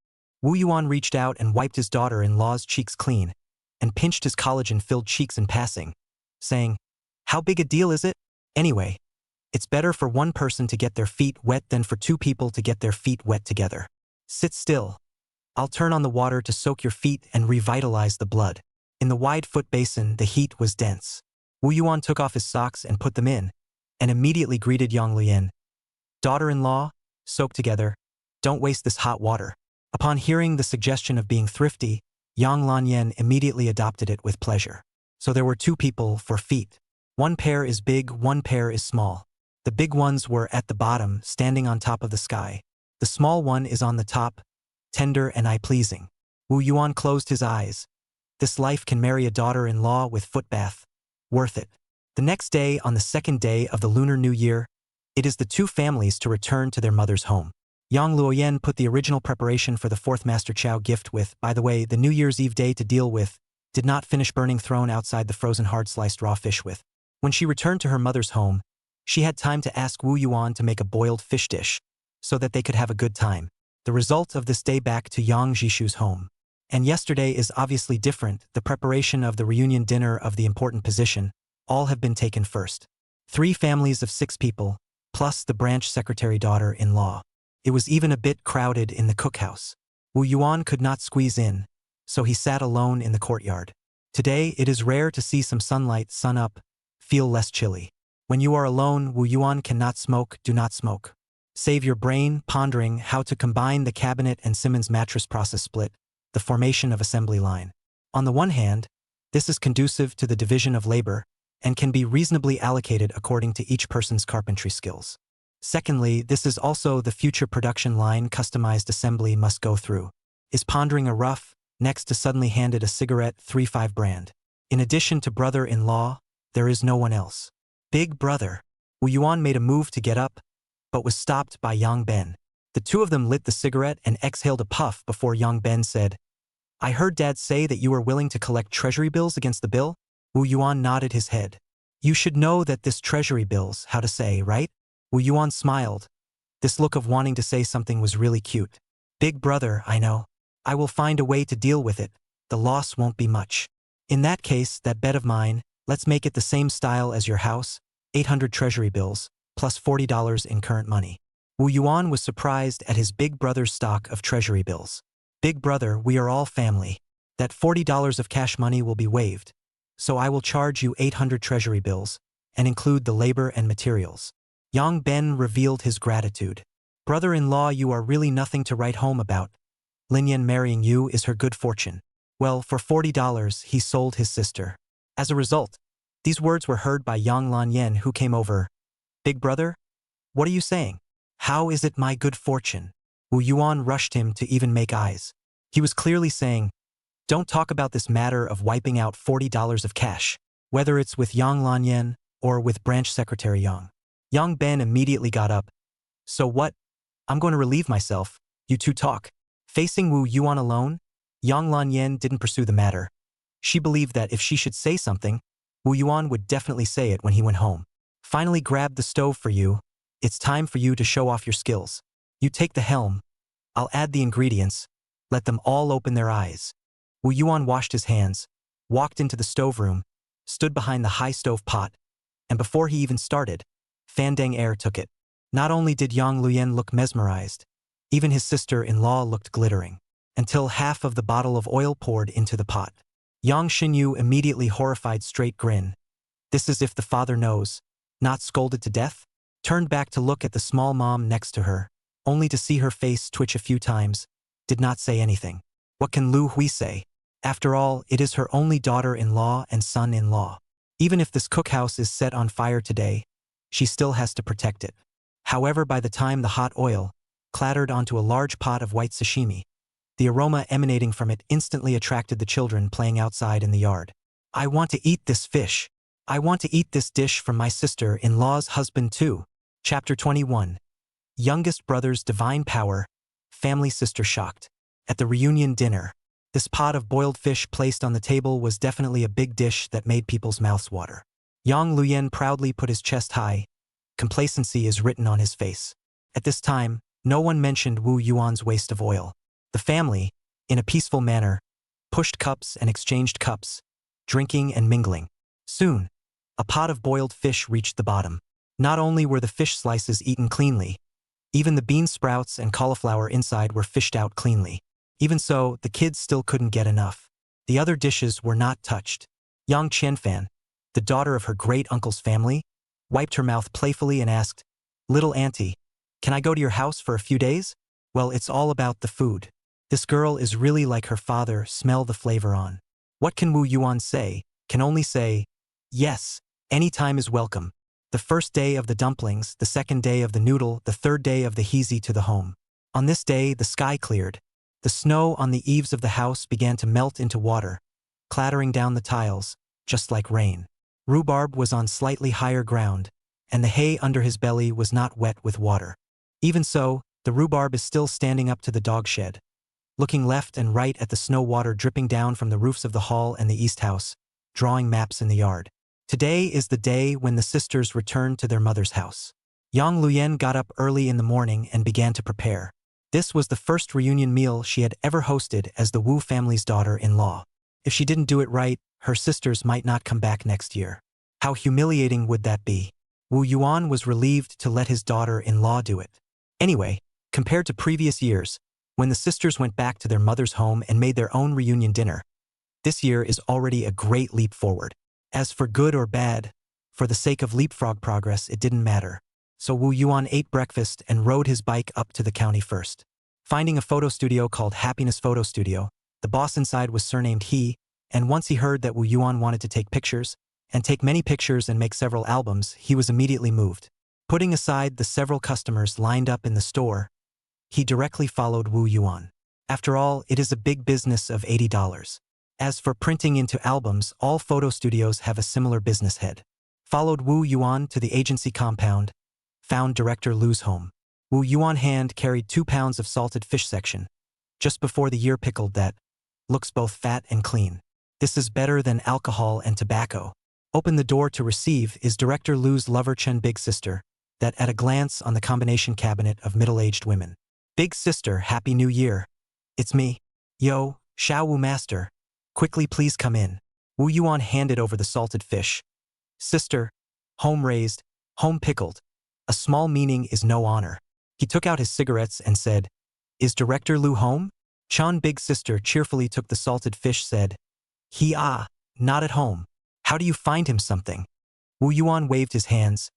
Wu Yuan reached out and wiped his daughter-in-law's cheeks clean, and pinched his collagen-filled cheeks in passing, saying, how big a deal is it? Anyway, it's better for one person to get their feet wet than for 2 people to get their feet wet together. Sit still. I'll turn on the water to soak your feet and revitalize the blood. In the wide foot basin, the heat was dense. Wu Yuan took off his socks and put them in, and immediately greeted Yang Lian. Daughter-in-law, soak together. Don't waste this hot water. Upon hearing the suggestion of being thrifty, Yang Lanyan immediately adopted it with pleasure. So there were 2 people for feet. 1 pair is big, 1 pair is small. The big ones were at the bottom, standing on top of the sky. The small one is on the top, tender and eye-pleasing. Wu Yuan closed his eyes. This life can marry a daughter-in-law with foot bath. Worth it. The next day, on the 2nd day of the Lunar New Year, it is the 2 families to return to their mother's home. Yang Luoyen put the original preparation for the 4th Master Chow gift with, by the way, the New Year's Eve day to deal with, did not finish burning thrown outside the frozen hard-sliced raw fish with. When she returned to her mother's home, she had time to ask Wu Yuan to make a boiled fish dish, so that they could have a good time. The result of this day back to Yang Jishu's home. And yesterday is obviously different, the preparation of the reunion dinner of the important position, all have been taken first. 3 families of 6 people, plus the branch secretary daughter-in-law. It was even a bit crowded in the cookhouse. Wu Yuan could not squeeze in, so he sat alone in the courtyard. Today it is rare to see some sunlight, sun up, feel less chilly. When you are alone, Wu Yuan cannot smoke, do not smoke. Save your brain, pondering how to combine the cabinet and Simmons mattress process split, the formation of assembly line. On the one hand, this is conducive to the division of labor, and can be reasonably allocated according to each person's carpentry skills. Secondly, this is also the future production line customized assembly must go through. Is pondering a rough, next to suddenly handed a cigarette 3-5 brand. In addition to brother-in-law, there is no one else. Big brother. Wu Yuan made a move to get up, but was stopped by Yang Ben. The 2 of them lit the cigarette and exhaled a puff before Yang Ben said, I heard Dad say that you were willing to collect treasury bills against the bill? Wu Yuan nodded his head. You should know that this treasury bills, how to say, right? Wu Yuan smiled. This look of wanting to say something was really cute. Big brother, I know. I will find a way to deal with it. The loss won't be much. In that case, that bet of mine, let's make it the same style as your house, 800 treasury bills, plus $40 in current money. Wu Yuan was surprised at his big brother's stock of treasury bills. Big brother, we are all family. That $40 of cash money will be waived. So I will charge you 800 treasury bills, and include the labor and materials. Yang Ben revealed his gratitude. Brother-in-law, you are really nothing to write home about. Linyan marrying you is her good fortune. Well, for $40, he sold his sister. As a result, these words were heard by Yang Lanyan, who came over. Big brother? What are you saying? How is it my good fortune? Wu Yuan rushed him to even make eyes. He was clearly saying, don't talk about this matter of wiping out $40 of cash, whether it's with Yang Lanyan or with branch secretary Yang. Yang Ben immediately got up. So what? I'm going to relieve myself. You 2 talk. Facing Wu Yuan alone, Yang Lanyan didn't pursue the matter. She believed that if she should say something, Wu Yuan would definitely say it when he went home. Finally grabbed the stove for you. It's time for you to show off your skills. You take the helm. I'll add the ingredients. Let them all open their eyes. Wu Yuan washed his hands, walked into the stoveroom, stood behind the high stove pot, and before he even started, Fandang air took it. Not only did Yang Luyen look mesmerized, even his sister-in-law looked glittering, until half of the bottle of oil poured into the pot. Yang Xinyu immediately horrified straight grin. This is if the father knows, not scolded to death? Turned back to look at the small mom next to her, only to see her face twitch a few times, did not say anything. What can Lu Hui say? After all, it is her only daughter-in-law and son-in-law. Even if this cookhouse is set on fire today, she still has to protect it. However, by the time the hot oil clattered onto a large pot of white sashimi, the aroma emanating from it instantly attracted the children playing outside in the yard. I want to eat this fish. I want to eat this dish from my sister-in-law's husband too. Chapter 21. Youngest brother's divine power, family sister shocked. At the reunion dinner, this pot of boiled fish placed on the table was definitely a big dish that made people's mouths water. Yang Luyen proudly put his chest high. Complacency is written on his face. At this time, no one mentioned Wu Yuan's waste of oil. The family, in a peaceful manner, pushed cups and exchanged cups, drinking and mingling. Soon, a pot of boiled fish reached the bottom. Not only were the fish slices eaten cleanly, even the bean sprouts and cauliflower inside were fished out cleanly. Even so, the kids still couldn't get enough. The other dishes were not touched. Yang Qianfan, the daughter of her great-uncle's family, wiped her mouth playfully and asked, "Little auntie, can I go to your house for a few days?" Well, it's all about the food. This girl is really like her father, smell the flavor on. What can Wu Yuan say? Can only say, yes, any time is welcome. The first day of the dumplings, the second day of the noodle, the third day of the heezy to the home. On this day, the sky cleared. The snow on the eaves of the house began to melt into water, clattering down the tiles, just like rain. Rhubarb was on slightly higher ground, and the hay under his belly was not wet with water. Even so, the rhubarb is still standing up to the dog shed, looking left and right at the snow water dripping down from the roofs of the hall and the east house, drawing maps in the yard. Today is the day when the sisters returned to their mother's house. Yang Luyen got up early in the morning and began to prepare. This was the first reunion meal she had ever hosted as the Wu family's daughter-in-law. If she didn't do it right, her sisters might not come back next year. How humiliating would that be? Wu Yuan was relieved to let his daughter-in-law do it. Anyway, compared to previous years, when the sisters went back to their mother's home and made their own reunion dinner, this year is already a great leap forward. As for good or bad, for the sake of leapfrog progress, it didn't matter. So Wu Yuan ate breakfast and rode his bike up to the county first. Finding a photo studio called Happiness Photo Studio, the boss inside was surnamed He, and once he heard that Wu Yuan wanted to take pictures, and take many pictures and make several albums, he was immediately moved. Putting aside the several customers lined up in the store, he directly followed Wu Yuan. After all, it is a big business of $80. As for printing into albums, all photo studios have a similar business head. Followed Wu Yuan to the agency compound, found director Lu's home. Wu Yuan hand carried 2 pounds of salted fish section, just before the year pickled that looks both fat and clean. This is better than alcohol and tobacco. Open the door to receive is director Lu's lover Chen big sister, that at a glance on the combination cabinet of middle-aged women. Big sister, Happy New Year. It's me. Yo, Xiao Wu master. Quickly please come in. Wu Yuan handed over the salted fish. Sister, home-raised, home-pickled. A small meaning is no honor. He took out his cigarettes and said, "Is Director Lu home?" Chan big sister cheerfully took the salted fish said, Not at home. How do you find him something?" Wu Yuan waved his hands.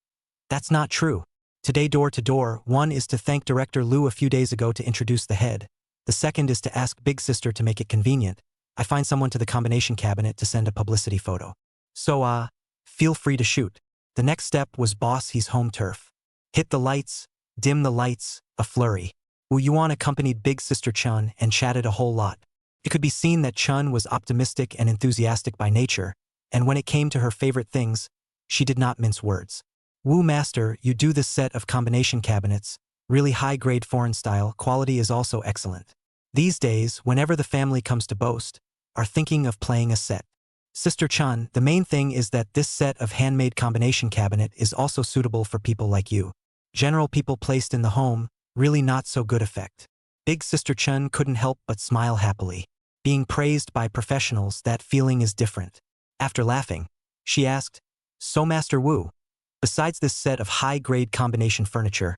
"That's not true. Today door to door, one is to thank Director Lu a few days ago to introduce the head. The second is to ask big sister to make it convenient. I find someone to the combination cabinet to send a publicity photo. So, feel free to shoot." The next step was boss he's home turf. Hit the lights, dim the lights, a flurry. Wu Yuan accompanied big sister Chun and chatted a whole lot. It could be seen that Chun was optimistic and enthusiastic by nature, and when it came to her favorite things, she did not mince words. "Wu master, you do this set of combination cabinets, really high-grade foreign style, quality is also excellent. These days, whenever the family comes to boast, are thinking of playing a set. Sister Chun, the main thing is that this set of handmade combination cabinet is also suitable for people like you. General people placed in the home, really not so good effect." Big sister Chun couldn't help but smile happily. Being praised by professionals, that feeling is different. After laughing, she asked, "So Master Wu, besides this set of high-grade combination furniture,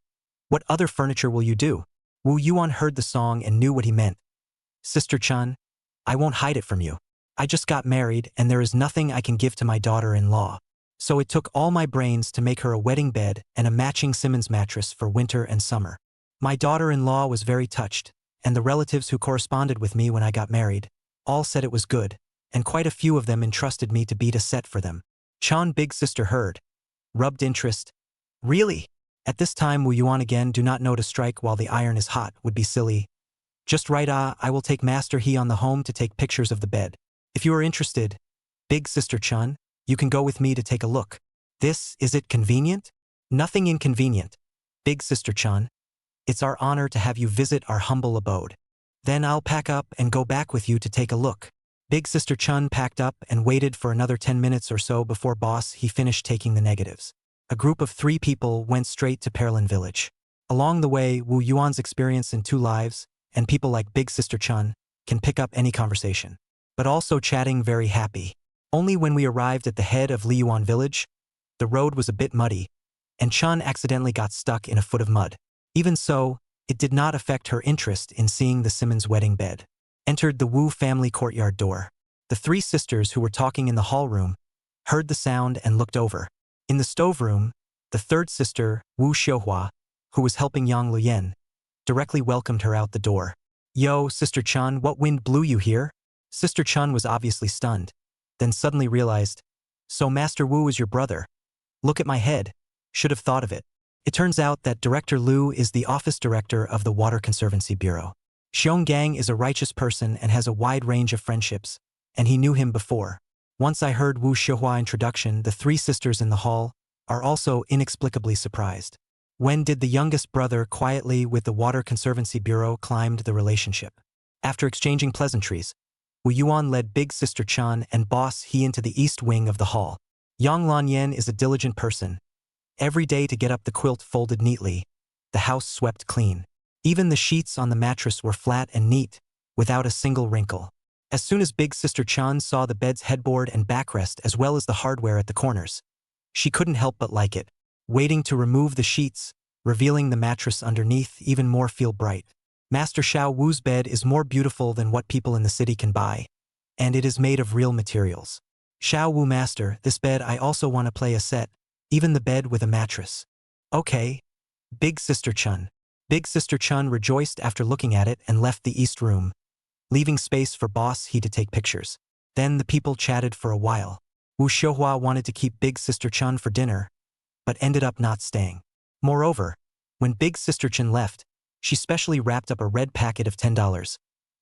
what other furniture will you do?" Wu Yuan heard the song and knew what he meant. "Sister Chun, I won't hide it from you. I just got married and there is nothing I can give to my daughter-in-law. So it took all my brains to make her a wedding bed and a matching Simmons mattress for winter and summer. My daughter-in-law was very touched, and the relatives who corresponded with me when I got married, All said it was good, and quite a few of them entrusted me to beat a set for them. Chan big sister heard. Rubbed interest. Really? At this time Wu Yuan again do not know to strike while the iron is hot would be silly. Just right I will take Master He on the home to take pictures of the bed. If you are interested, big sister Chun, you can go with me to take a look. Is it convenient? Nothing inconvenient. Big sister Chun, it's our honor to have you visit our humble abode. Then I'll pack up and go back with you to take a look. Big sister Chun packed up and waited for another 10 minutes or so before boss he finished taking the negatives. A group of 3 people went straight to Peerless village. Along the way, Wu Yuan's experience in 2 lives, and people like Big Sister Chun, can pick up any conversation. But also chatting very happy. Only when we arrived at the head of Liyuan village, the road was a bit muddy, and Chun accidentally got stuck in a foot of mud. Even so, it did not affect her interest in seeing the Simmons wedding bed. Entered the Wu family courtyard door. The 3 sisters who were talking in the hall room heard the sound and looked over. In the stove room, the 3rd sister, Wu Xiuhua, who was helping Yang Luyen, directly welcomed her out the door. Yo, Sister Chun, what wind blew you here? Sister Chun was obviously stunned, then suddenly realized, so Master Wu is your brother. Look at my head. Should have thought of it. It turns out that Director Liu is the office director of the Water Conservancy Bureau. Xiong Gang is a righteous person and has a wide range of friendships, and he knew him before. Once I heard Wu Xiuhua introduction, the 3 sisters in the hall are also inexplicably surprised. When did the youngest brother quietly with the Water Conservancy Bureau climbed the relationship? After exchanging pleasantries, Wu Yuan led Big Sister Chan and Boss He into the east wing of the hall. Yang Lanyan is a diligent person. Every day to get up the quilt folded neatly, the house swept clean. Even the sheets on the mattress were flat and neat, without a single wrinkle. As soon as Big Sister Chan saw the bed's headboard and backrest as well as the hardware at the corners, she couldn't help but like it. Waiting to remove the sheets, revealing the mattress underneath even more feel bright. Master Xiao Wu's bed is more beautiful than what people in the city can buy, and it is made of real materials. Xiao Wu Master, this bed I also want to play a set, even the bed with a mattress. Okay. Big Sister Chun. Big Sister Chun rejoiced after looking at it and left the east room, leaving space for Boss He to take pictures. Then the people chatted for a while. Wu Xiuhua wanted to keep Big Sister Chun for dinner, but ended up not staying. Moreover, when Big Sister Chun left, she specially wrapped up a red packet of $10,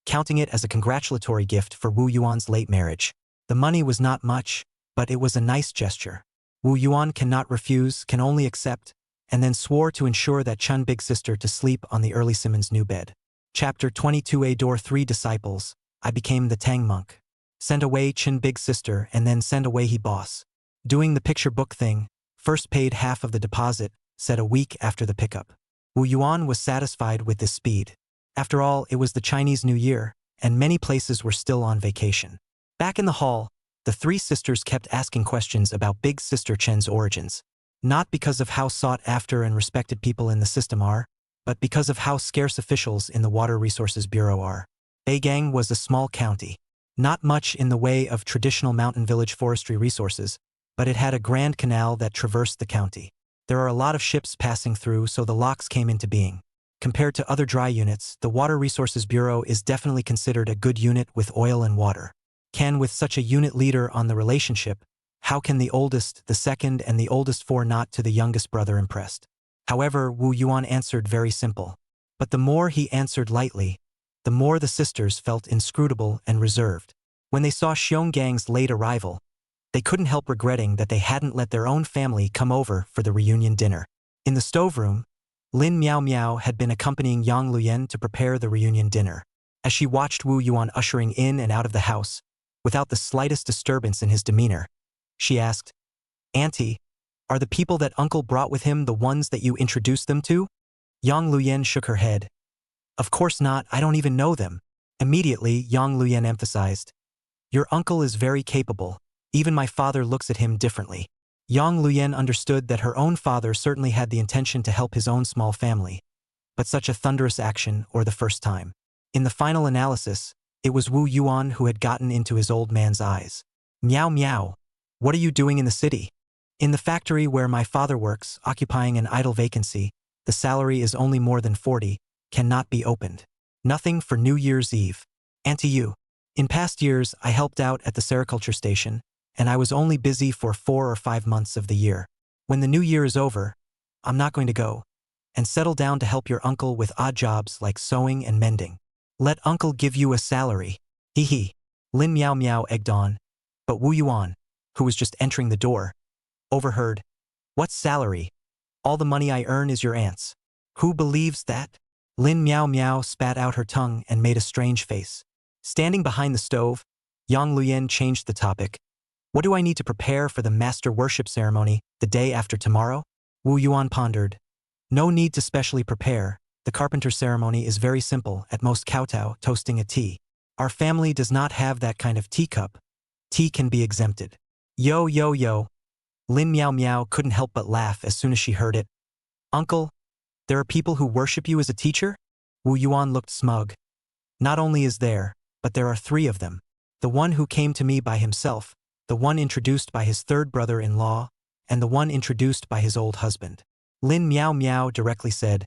counting it as a congratulatory gift for Wu Yuan's late marriage. The money was not much, but it was a nice gesture. Wu Yuan cannot refuse, can only accept, and then swore to ensure that Chun Big Sister to sleep on the early Simmons' new bed. Chapter 22 Door 3 Disciples, I became the Tang monk. Send away Chin Big Sister and then send away he boss. Doing the picture book thing, first paid half of the deposit, said a week after the pickup. Wu Yuan was satisfied with this speed. After all, it was the Chinese New Year, and many places were still on vacation. Back in the hall, the 3 sisters kept asking questions about Big Sister Chen's origins. Not because of how sought after and respected people in the system are, but because of how scarce officials in the Water Resources Bureau are. Beigang was a small county. Not much in the way of traditional mountain village forestry resources, but it had a grand canal that traversed the county. There are a lot of ships passing through, so the locks came into being. Compared to other dry units, the Water Resources Bureau is definitely considered a good unit with oil and water. With such a unit leader on the relationship, how can the oldest, the second, and the oldest 4 not to the youngest brother impressed? However, Wu Yuan answered very simple. But the more he answered lightly, the more the sisters felt inscrutable and reserved. When they saw Xiong Gang's late arrival, they couldn't help regretting that they hadn't let their own family come over for the reunion dinner. In the stoveroom, Lin Miao Miao had been accompanying Yang Luyen to prepare the reunion dinner. As she watched Wu Yuan ushering in and out of the house, without the slightest disturbance in his demeanor, she asked, "Auntie, are the people that uncle brought with him the ones that you introduced them to?" Yang Luyen shook her head. "Of course not, I don't even know them." Immediately, Yang Luyen emphasized, "Your uncle is very capable. Even my father looks at him differently." Yang Luyen understood that her own father certainly had the intention to help his own small family, but such a thunderous action, or the first time. In the final analysis, it was Wu Yuan who had gotten into his old man's eyes. "Meow meow. What are you doing in the city?" "In the factory where my father works, occupying an idle vacancy. The salary is only more than 40, cannot be opened. Nothing for New Year's Eve. Auntie you." In past years, I helped out at the sericulture station, and I was only busy for 4 or 5 months of the year. When the new year is over, I'm not going to go and settle down to help your uncle with odd jobs like sewing and mending. Let uncle give you a salary. Hee hee. Lin Miao Miao egged on, but Wu Yuan, who was just entering the door, overheard. What salary? All the money I earn is your aunt's. Who believes that? Lin Miao Miao spat out her tongue and made a strange face. Standing behind the stove, Yang Luyan changed the topic. What do I need to prepare for the master worship ceremony the day after tomorrow? Wu Yuan pondered. No need to specially prepare. The carpenter ceremony is very simple, at most kowtow, toasting a tea. Our family does not have that kind of teacup. Tea can be exempted. Yo yo yo. Lin Miao Miao couldn't help but laugh as soon as she heard it. Uncle, there are people who worship you as a teacher? Wu Yuan looked smug. Not only is there, but there are 3 of them. The one who came to me by himself, the one introduced by his third brother-in-law, and the one introduced by his old husband. Lin Miao Miao directly said,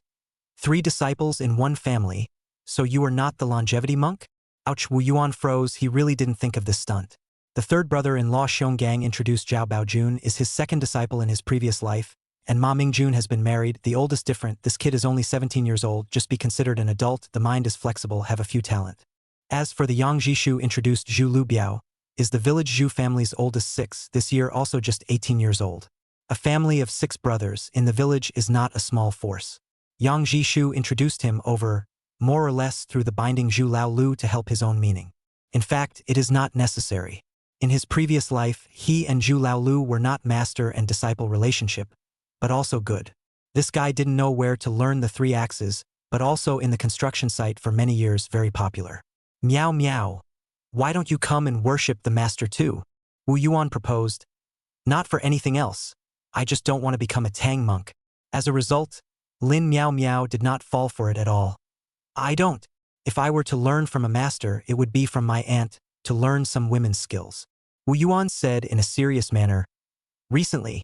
3 disciples in one family, so you are not the longevity monk? Ouch, Wu Yuan froze. He really didn't think of this stunt. The third brother-in-law Xionggang introduced Zhao Baojun is his second disciple in his previous life, and Ma Mingjun has been married, the oldest different. This kid is only 17 years old, just be considered an adult, the mind is flexible, have a few talent. As for the Yang Jishu introduced Zhu Lubiao, is the village Zhu family's oldest 6, this year also just 18 years old. A family of 6 brothers in the village is not a small force. Yang Jishu introduced him over, more or less through the binding Zhu Lao Lu to help his own meaning. In fact, it is not necessary. In his previous life, he and Zhu Lao Lu were not master and disciple relationship, but also good. This guy didn't know where to learn the 3 axes, but also in the construction site for many years very popular. Meow meow. Why don't you come and worship the master too? Wu Yuan proposed. Not for anything else. I just don't want to become a Tang monk. As a result, Lin Miao Miao did not fall for it at all. I don't. If I were to learn from a master, it would be from my aunt, to learn some women's skills. Wu Yuan said in a serious manner. Recently,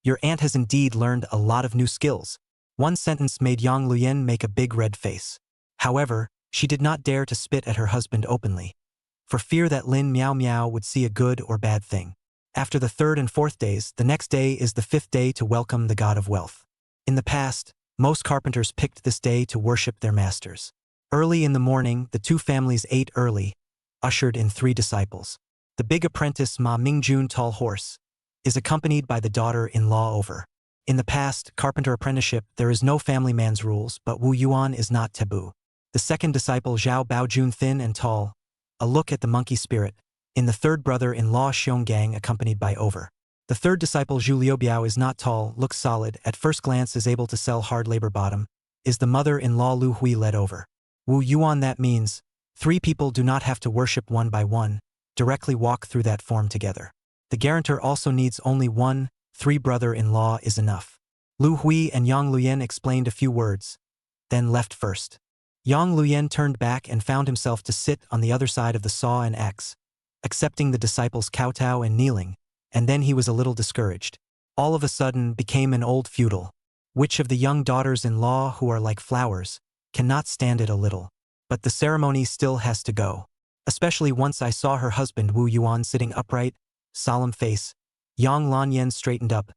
your aunt has indeed learned a lot of new skills. One sentence made Yang Luyan make a big red face. However, she did not dare to spit at her husband openly, for fear that Lin Miao Miao would see a good or bad thing. After the 3rd and 4th days, the next day is the 5th day to welcome the god of wealth. In the past, most carpenters picked this day to worship their masters. Early in the morning, the 2 families ate early, ushered in 3 disciples. The big apprentice Ma Mingjun Tall Horse is accompanied by the daughter-in-law over. In the past, carpenter apprenticeship, there is no family man's rules, but Wu Yuan is not taboo. The second disciple Zhao Baojun thin and tall, a look at the monkey spirit, in the third brother-in-law Xionggang accompanied by over. The third disciple Zhu Liubiao is not tall, looks solid, at first glance is able to sell hard labor bottom, is the mother-in-law Lu Hui led over. Wu Yuan, that means 3 people do not have to worship one by one, directly walk through that form together. The guarantor also needs only 1, 3 brother-in-law is enough. Lu Hui and Yang Luyan explained a few words, then left first. Yang Luyan turned back and found himself to sit on the other side of the saw and axe, accepting the disciples' kowtow and kneeling, and then he was a little discouraged. All of a sudden became an old feudal. Which of the young daughters-in-law who are like flowers, cannot stand it a little. But the ceremony still has to go. Especially once I saw her husband Wu Yuan sitting upright, solemn face. Yang Lanyan straightened up,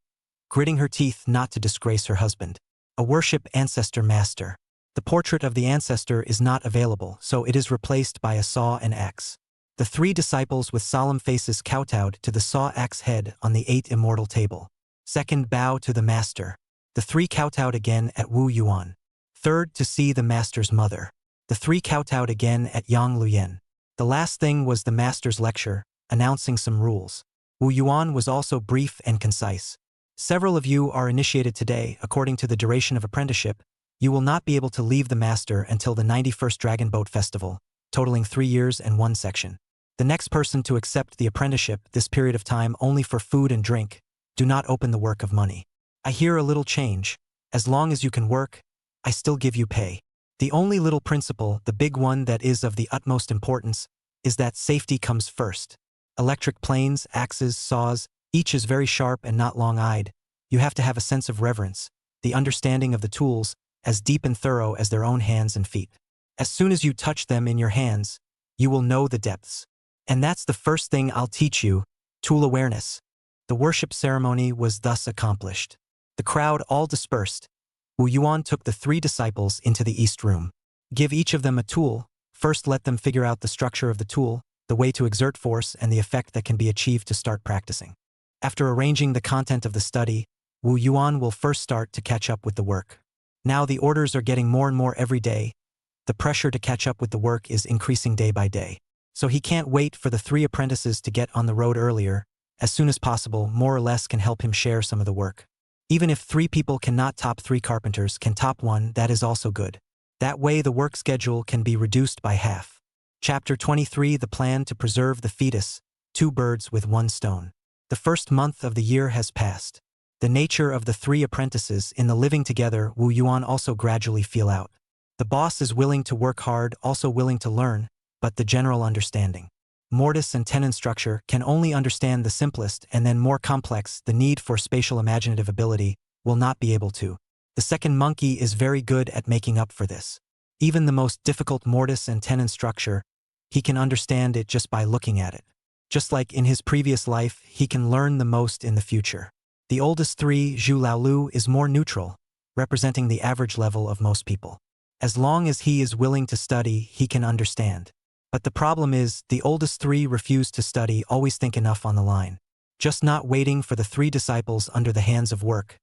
gritting her teeth not to disgrace her husband. A worship ancestor master. The portrait of the ancestor is not available, so it is replaced by a saw and axe. The 3 disciples with solemn faces kowtowed to the saw axe head on the 8 immortal table. Second, bow to the master. The 3 kowtowed again at Wu Yuan. Third, to see the master's mother. The 3 kowtowed again at Yang Luyan. The last thing was the master's lecture, announcing some rules. Wu Yuan was also brief and concise. Several of you are initiated today. According to the duration of apprenticeship, you will not be able to leave the master until the 91st Dragon Boat Festival, totaling 3 years and 1 section. The next person to accept the apprenticeship, this period of time only for food and drink, do not open the work of money. I hear a little change. As long as you can work, I still give you pay. The only little principle, the big one that is of the utmost importance, is that safety comes first. Electric planes, axes, saws, each is very sharp and not long-eyed. You have to have a sense of reverence, the understanding of the tools, as deep and thorough as their own hands and feet. As soon as you touch them in your hands, you will know the depths. And that's the first thing I'll teach you, tool awareness. The worship ceremony was thus accomplished. The crowd all dispersed. Wu Yuan took the 3 disciples into the east room. Give each of them a tool. First let them figure out the structure of the tool, the way to exert force and the effect that can be achieved to start practicing. After arranging the content of the study, Wu Yuan will first start to catch up with the work. Now the orders are getting more and more every day. The pressure to catch up with the work is increasing day by day. So he can't wait for the 3 apprentices to get on the road earlier. As soon as possible, more or less can help him share some of the work. Even if 3 people cannot top 3 carpenters can top 1, that is also good. That way the work schedule can be reduced by half. Chapter 23, The Plan to Preserve the Fetus, 2 Birds with 1 Stone. The first month of the year has passed. The nature of the 3 apprentices in the living together Wu Yuan also gradually feel out. The boss is willing to work hard, also willing to learn, but the general understanding. Mortise and tenon structure can only understand the simplest and then more complex, the need for spatial imaginative ability, will not be able to. The second monkey is very good at making up for this. Even the most difficult mortise and tenon structure, he can understand it just by looking at it. Just like in his previous life, he can learn the most in the future. The oldest 3, Zhu Laolu, is more neutral, representing the average level of most people. As long as he is willing to study, he can understand. But the problem is, the oldest 3 refuse to study, always think enough on the line. Just not waiting for the 3 disciples under the hands of work,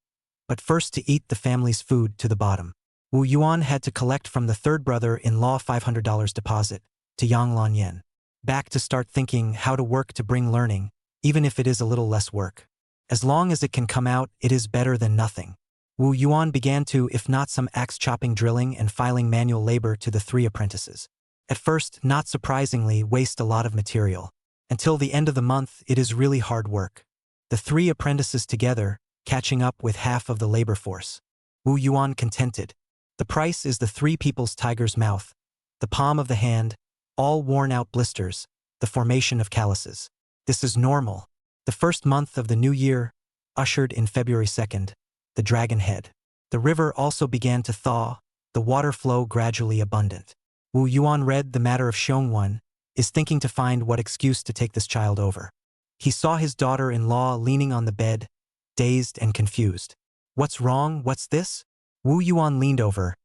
but first to eat the family's food to the bottom. Wu Yuan had to collect from the 3rd brother-in-law $500 deposit, to Yang Lanyan. Back to start thinking how to work to bring learning, even if it is a little less work. As long as it can come out, it is better than nothing. Wu Yuan began to, if not some axe-chopping drilling and filing manual labor to the 3 apprentices. At first, not surprisingly, waste a lot of material. Until the end of the month, it is really hard work. The 3 apprentices together, catching up with half of the labor force. Wu Yuan contented. The price is the 3 people's tiger's mouth, the palm of the hand, all worn out blisters, the formation of calluses. This is normal. The first month of the new year, ushered in February 2nd, the dragon head. The river also began to thaw, the water flow gradually abundant. Wu Yuan read the matter of Xiongwan, is thinking to find what excuse to take this child over. He saw his daughter-in-law leaning on the bed, dazed and confused. What's wrong? What's this? Wu Yuan leaned over.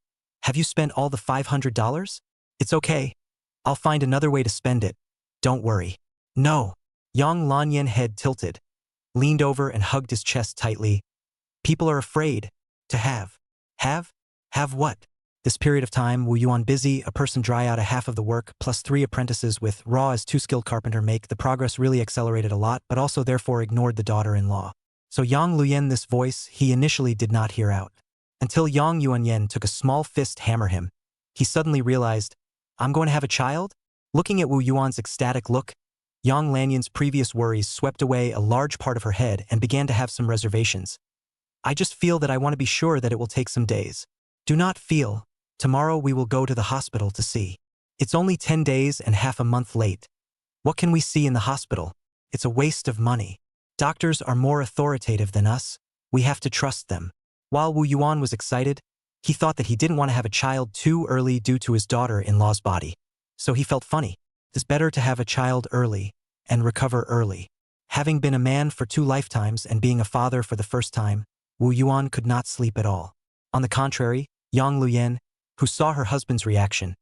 Have you spent all the $500? It's okay. I'll find another way to spend it. Don't worry. No. Yang Lanyan head tilted, leaned over and hugged his chest tightly. People are afraid. To have. Have? Have what? This period of time, Wu Yuan busy, a person dry out a half of the work, plus 3 apprentices with raw as 2 skilled carpenter make, the progress really accelerated a lot, but also therefore ignored the daughter-in-law. So Yang Luyen, this voice, he initially did not hear out. Until Yang Yuanyen took a small fist hammer him. He suddenly realized, I'm going to have a child? Looking at Wu Yuan's ecstatic look, Yang Lanyan's previous worries swept away a large part of her head and began to have some reservations. I just feel that I want to be sure that it will take some days. Do not feel. Tomorrow we will go to the hospital to see. It's only 10 days and half a month late. What can we see in the hospital? It's a waste of money. Doctors are more authoritative than us. We have to trust them. While Wu Yuan was excited, he thought that he didn't want to have a child too early due to his daughter-in-law's body. So he felt funny. It's better to have a child early and recover early. Having been a man for 2 lifetimes and being a father for the first time, Wu Yuan could not sleep at all. On the contrary, Yang Luyen, who saw her husband's reaction,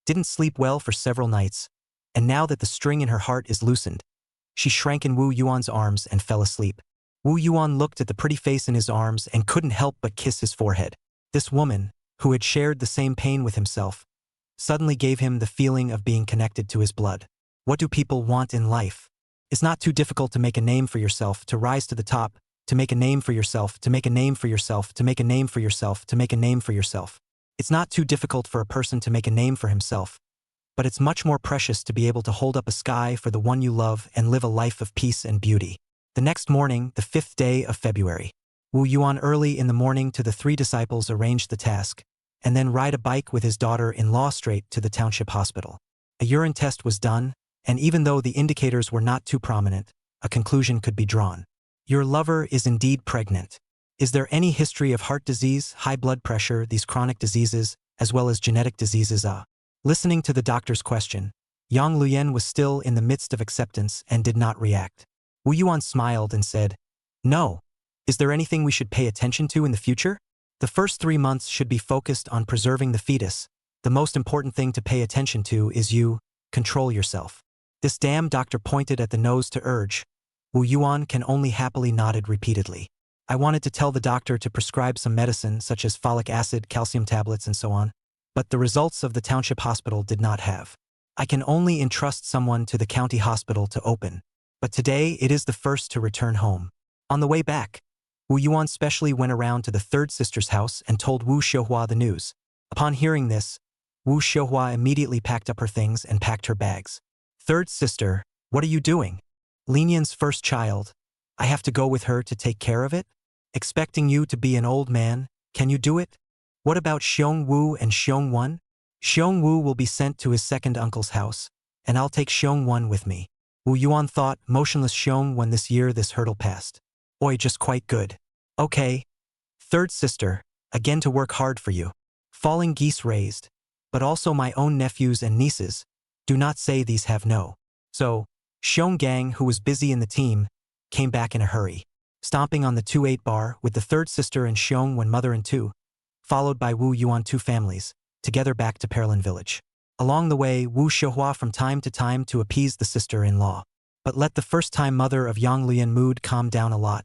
didn't sleep well for several nights, and now that the string in her heart is loosened, she shrank in Wu Yuan's arms and fell asleep. Wu Yuan looked at the pretty face in his arms and couldn't help but kiss his forehead. This woman, who had shared the same pain with himself, suddenly gave him the feeling of being connected to his blood. What do people want in life? It's not too difficult to make a name for yourself, to rise to the top, to make a name for yourself, to make a name for yourself, to make a name for yourself, to make a name for yourself. It's not too difficult for a person to make a name for himself, but it's much more precious to be able to hold up a sky for the one you love and live a life of peace and beauty. The next morning, the 5th day of February, Wu Yuan early in the morning to the 3 disciples arranged the task, and then ride a bike with his daughter-in-law straight to the township hospital. A urine test was done, and even though the indicators were not too prominent, a conclusion could be drawn. Your lover is indeed pregnant. Is there any history of heart disease, high blood pressure, these chronic diseases, as well as genetic diseases? Listening to the doctor's question, Yang Luyen was still in the midst of acceptance and did not react. Wu Yuan smiled and said, "No. Is there anything we should pay attention to in the future? The first 3 months should be focused on preserving the fetus. The most important thing to pay attention to is you. Control yourself." This damn doctor pointed at the nose to urge. Wu Yuan can only happily nodded repeatedly. I wanted to tell the doctor to prescribe some medicine such as folic acid, calcium tablets, and so on, but the results of the township hospital did not have. I can only entrust someone to the county hospital to open, but today it is the first to return home. On the way back, Wu Yuan specially went around to the third sister's house and told Wu Xiuhua the news. Upon hearing this, Wu Xiuhua immediately packed up her things and packed her bags. "Third sister, what are you doing?" "Lin Yan's first child. I have to go with her to take care of it? Expecting you to be an old man, can you do it? What about Xiong Wu and Xiong Wan?" "Xiong Wu will be sent to his second uncle's house, and I'll take Xiong Wan with me." Wu Yuan thought, motionless Xiong Wan this year this hurdle passed. "Oi, just quite good. Okay. Third sister, again to work hard for you. Falling geese raised, but also my own nephews and nieces. Do not say these have no." So, Xiong Gang, who was busy in the team, came back in a hurry, stomping on the 2-8 bar with the third sister and Xiong Wan mother and two, followed by Wu Yuan 2 families, together back to Peerless village. Along the way, Wu Xiuhua from time to time to appease the sister-in-law, but let the first-time mother of Yang Lian mood calm down a lot.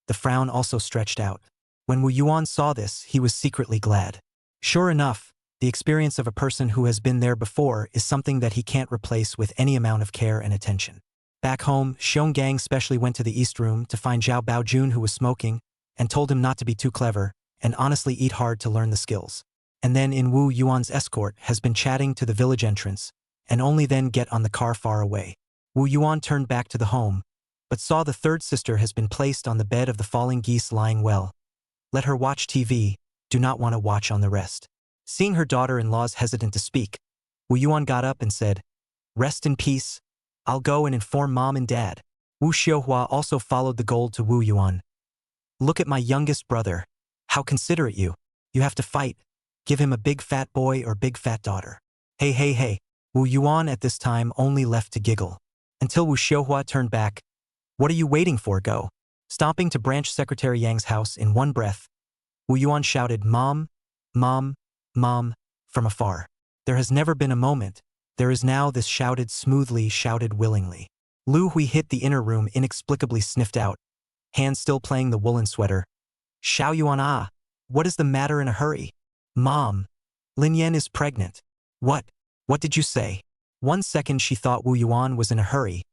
The frown also stretched out. When Wu Yuan saw this, he was secretly glad. Sure enough, the experience of a person who has been there before is something that he can't replace with any amount of care and attention. Back home, Xiong Gang specially went to the east room to find Zhao Baojun, who was smoking, and told him not to be too clever and honestly eat hard to learn the skills. And then in Wu Yuan's escort has been chatting to the village entrance, and only then get on the car far away. Wu Yuan turned back to the home, but saw the third sister has been placed on the bed of the falling geese lying well. Let her watch TV, do not want to watch on the rest. Seeing her daughter-in-law's hesitant to speak, Wu Yuan got up and said, "Rest in peace. I'll go and inform mom and dad." Wu Xiuhua also followed the gold to Wu Yuan. "Look at my youngest brother. How considerate you. You have to fight. Give him a big fat boy or big fat daughter." Hey, hey, hey. Wu Yuan at this time only left to giggle. Until Wu Xiuhua turned back. "What are you waiting for, go?" Stomping to Branch Secretary Yang's house in one breath, Wu Yuan shouted, "Mom, Mom, Mom," from afar. There has never been a moment. There is now this shouted smoothly, shouted willingly. Lu Hui hit the inner room inexplicably sniffed out, hand still playing the woolen sweater. "Xiao Yuan ah, what is the matter in a hurry?" "Mom, Lin Yan is pregnant." What did you say?" 1 second she thought Wu Yuan was in a hurry,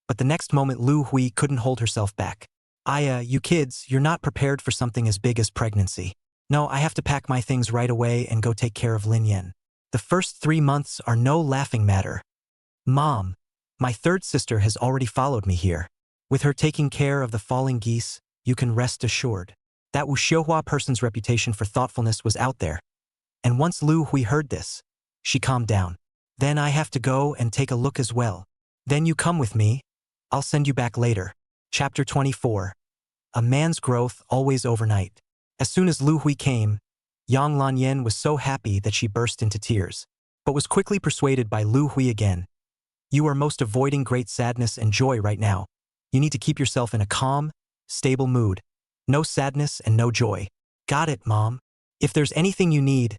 but the next moment Lu Hui couldn't hold herself back. You kids, you're not prepared for something as big as pregnancy. No, I have to pack my things right away and go take care of Lin Yan. The first 3 months are no laughing matter." "Mom, my third sister has already followed me here. With her taking care of the falling geese, you can rest assured." That Wu Xiuhua person's reputation for thoughtfulness was out there. And once Lu Hui heard this, she calmed down. "Then I have to go and take a look as well. Then you come with me. I'll send you back later." Chapter 24. A man's growth always overnight. As soon as Lu Hui came, Yang Lanyan was so happy that she burst into tears, but was quickly persuaded by Lu Hui again. "You are most avoiding great sadness and joy right now. You need to keep yourself in a calm, stable mood. No sadness and no joy." "Got it, Mom. If there's anything you need,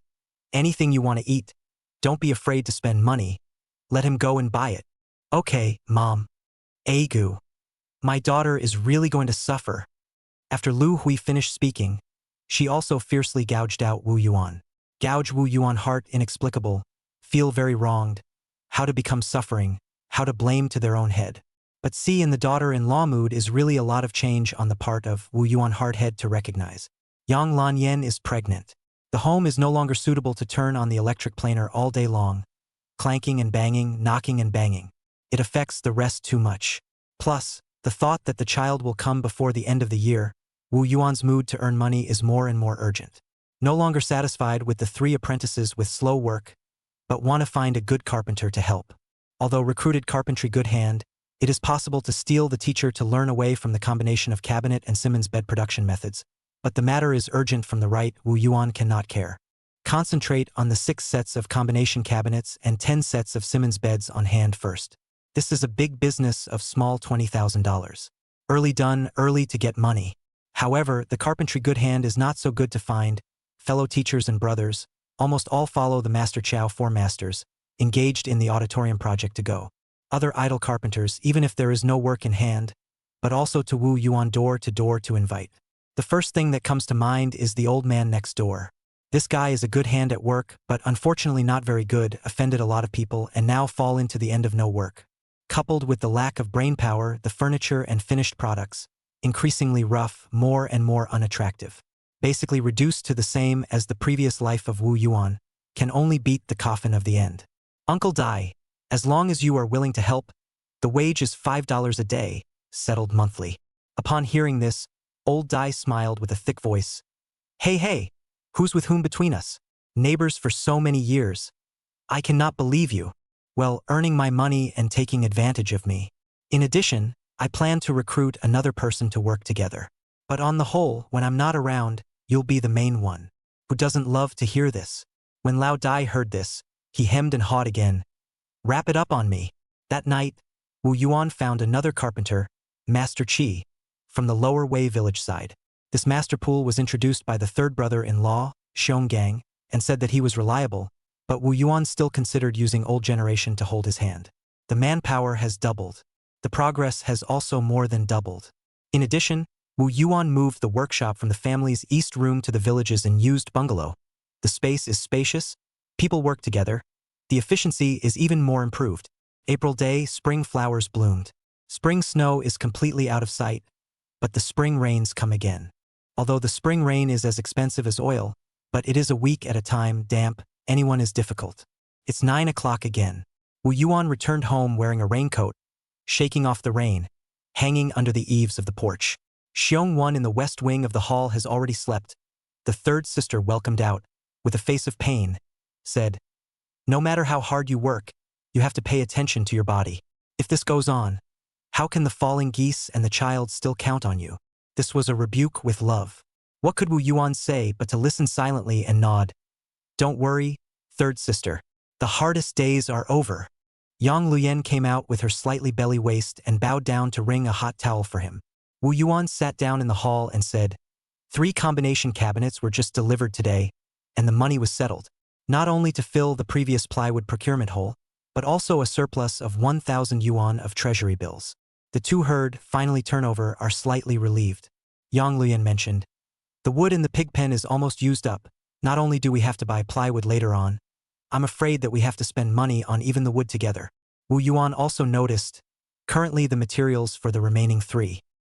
anything you want to eat, don't be afraid to spend money. Let him go and buy it." "Okay, Mom." "Agu. My daughter is really going to suffer." After Lu Hui finished speaking, she also fiercely gouged out Wu Yuan. Gouge Wu Yuan heart inexplicable, feel very wronged, how to become suffering, how to blame to their own head. But see, in the daughter-in-law mood is really a lot of change on the part of Wu Yuan hardhead to recognize. Yang Lan Yen is pregnant. The home is no longer suitable to turn on the electric planer all day long, clanking and banging, knocking and banging. It affects the rest too much. Plus, the thought that the child will come before the end of the year, Wu Yuan's mood to earn money is more and more urgent. No longer satisfied with the 3 apprentices with slow work, but want to find a good carpenter to help. Although recruited carpentry good hand, it is possible to steal the teacher to learn away from the combination of cabinet and Simmons bed production methods. But the matter is urgent from the right, Wu Yuan cannot care. Concentrate on the 6 sets of combination cabinets and 10 sets of Simmons beds on hand first. This is a big business of small $20,000. Early done, early to get money. However, the carpentry good hand is not so good to find. Fellow teachers and brothers, almost all follow the Master Chow 4 masters, engaged in the auditorium project to go. Other idle carpenters, even if there is no work in hand, but also to woo Yuan door to invite. The first thing that comes to mind is the old man next door. This guy is a good hand at work, but unfortunately not very good, offended a lot of people, and now fall into the end of no work. Coupled with the lack of brainpower, the furniture and finished products, increasingly rough, more and more unattractive. Basically reduced to the same as the previous life of Wu Yuan, can only beat the coffin of the end. Uncle Dai, as long as you are willing to help, the wage is $5 a day, settled monthly. Upon hearing this, old Dai smiled with a thick voice. Hey, who's with whom between us? Neighbors for so many years. I cannot believe you. Well, earning my money and taking advantage of me. In addition, I plan to recruit another person to work together. But on the whole, when I'm not around, you'll be the main one. Who doesn't love to hear this? When Lao Dai heard this, he hemmed and hawed again. Wrap it up on me. That night, Wu Yuan found another carpenter, Master Chi, from the Lower Wei village side. This master pool was introduced by the third brother-in-law, Xiong Gang, and said that he was reliable, but Wu Yuan still considered using old generation to hold his hand. The manpower has doubled. The progress has also more than doubled. In addition, Wu Yuan moved the workshop from the family's east room to the village's unused bungalow. The space is spacious, people work together, the efficiency is even more improved. April day, spring flowers bloomed. Spring snow is completely out of sight, but the spring rains come again. Although the spring rain is as expensive as oil, but it is a week at a time, damp, anyone is difficult. It's 9 o'clock again. Wu Yuan returned home wearing a raincoat, shaking off the rain, hanging under the eaves of the porch. Xiong Wan in the west wing of the hall has already slept. The third sister welcomed out, with a face of pain, said, No matter how hard you work, you have to pay attention to your body. If this goes on, how can the falling geese and the child still count on you? This was a rebuke with love. What could Wu Yuan say but to listen silently and nod? Don't worry, third sister. The hardest days are over. Yang Luyen came out with her slightly belly waist and bowed down to wring a hot towel for him. Wu Yuan sat down in the hall and said, 3 combination cabinets were just delivered today, and the money was settled. Not only to fill the previous plywood procurement hole, but also a surplus of 1,000 yuan of treasury bills. The 2 herd, finally turnover, are slightly relieved. Yang Luyen mentioned, The wood in the pig pen is almost used up. Not only do we have to buy plywood later on, I'm afraid that we have to spend money on even the wood together. Wu Yuan also noticed, currently the materials for the remaining 3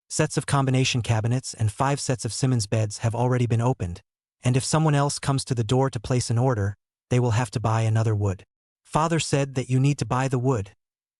sets of combination cabinets and 5 sets of Simmons beds have already been opened, and if someone else comes to the door to place an order, they will have to buy another wood. Father said that you need to buy the wood.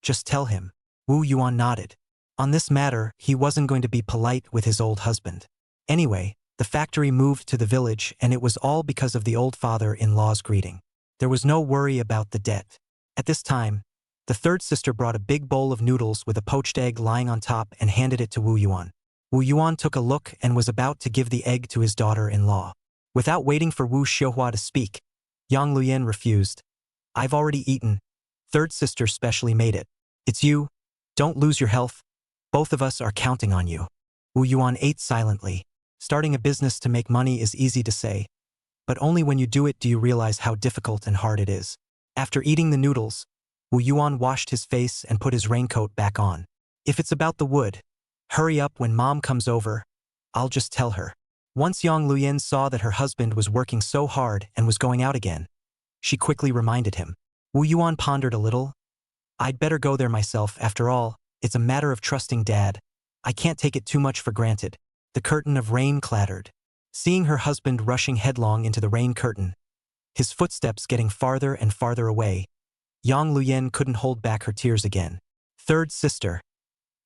Just tell him. Wu Yuan nodded. On this matter, he wasn't going to be polite with his old husband. Anyway, the factory moved to the village, and it was all because of the old father-in-law's greeting. There was no worry about the debt. At this time, the third sister brought a big bowl of noodles with a poached egg lying on top and handed it to Wu Yuan. Wu Yuan took a look and was about to give the egg to his daughter-in-law. Without waiting for Wu Xiuhua to speak, Yang Luyen refused. I've already eaten. Third sister specially made it. It's you. Don't lose your health. Both of us are counting on you. Wu Yuan ate silently. Starting a business to make money is easy to say, but only when you do it do you realize how difficult and hard it is. After eating the noodles, Wu Yuan washed his face and put his raincoat back on. If it's about the wood, hurry up when Mom comes over. I'll just tell her. Once Yang Luyen saw that her husband was working so hard and was going out again, she quickly reminded him. Wu Yuan pondered a little. I'd better go there myself, after all, it's a matter of trusting Dad. I can't take it too much for granted. The curtain of rain clattered. Seeing her husband rushing headlong into the rain curtain, his footsteps getting farther and farther away, Yang Luyen couldn't hold back her tears again. Third sister.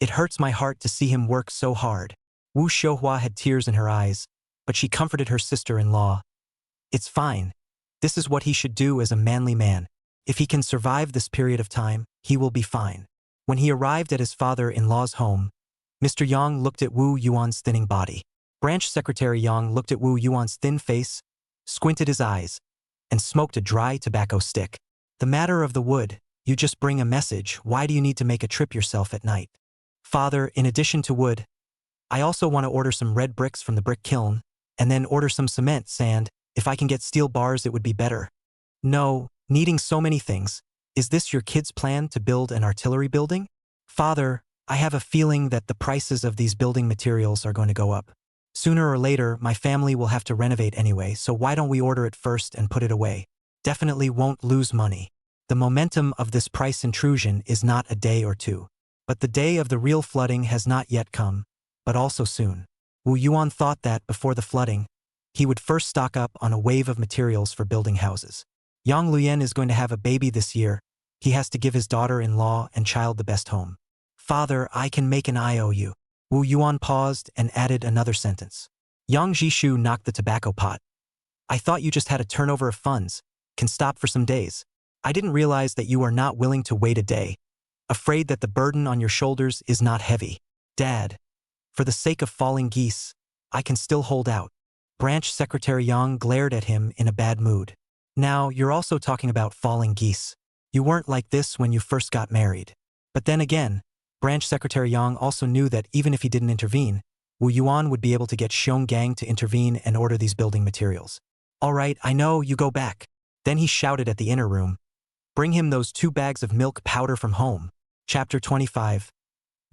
It hurts my heart to see him work so hard. Wu Xiuhua had tears in her eyes, but she comforted her sister-in-law. It's fine. This is what he should do as a manly man. If he can survive this period of time, he will be fine. When he arrived at his father-in-law's home, Mr. Yang looked at Wu Yuan's thinning body. Branch Secretary Yang looked at Wu Yuan's thin face, squinted his eyes, and smoked a dry tobacco stick. The matter of the wood, you just bring a message. Why do you need to make a trip yourself at night? Father, in addition to wood, I also want to order some red bricks from the brick kiln, and then order some cement, sand. If I can get steel bars, it would be better. No, needing so many things. Is this your kid's plan to build an artillery building? Father, I have a feeling that the prices of these building materials are going to go up. Sooner or later, my family will have to renovate anyway, so why don't we order it first and put it away? Definitely won't lose money. The momentum of this price intrusion is not a day or two. But the day of the real flooding has not yet come, but also soon. Wu Yuan thought that, before the flooding, he would first stock up on a wave of materials for building houses. Yang Luyan is going to have a baby this year. He has to give his daughter-in-law and child the best home. Father, I can make an IOU. Wu Yuan paused and added another sentence. Yang Jishu knocked the tobacco pot. I thought you just had a turnover of funds, can stop for some days. I didn't realize that you are not willing to wait a day, afraid that the burden on your shoulders is not heavy. Dad, for the sake of falling geese, I can still hold out. Branch Secretary Yang glared at him in a bad mood. Now, you're also talking about falling geese. You weren't like this when you first got married. But then again, Branch Secretary Yang also knew that even if he didn't intervene, Wu Yuan would be able to get Xiong Gang to intervene and order these building materials. All right, I know, you go back. Then he shouted at the inner room. Bring him those 2 bags of milk powder from home. Chapter 25.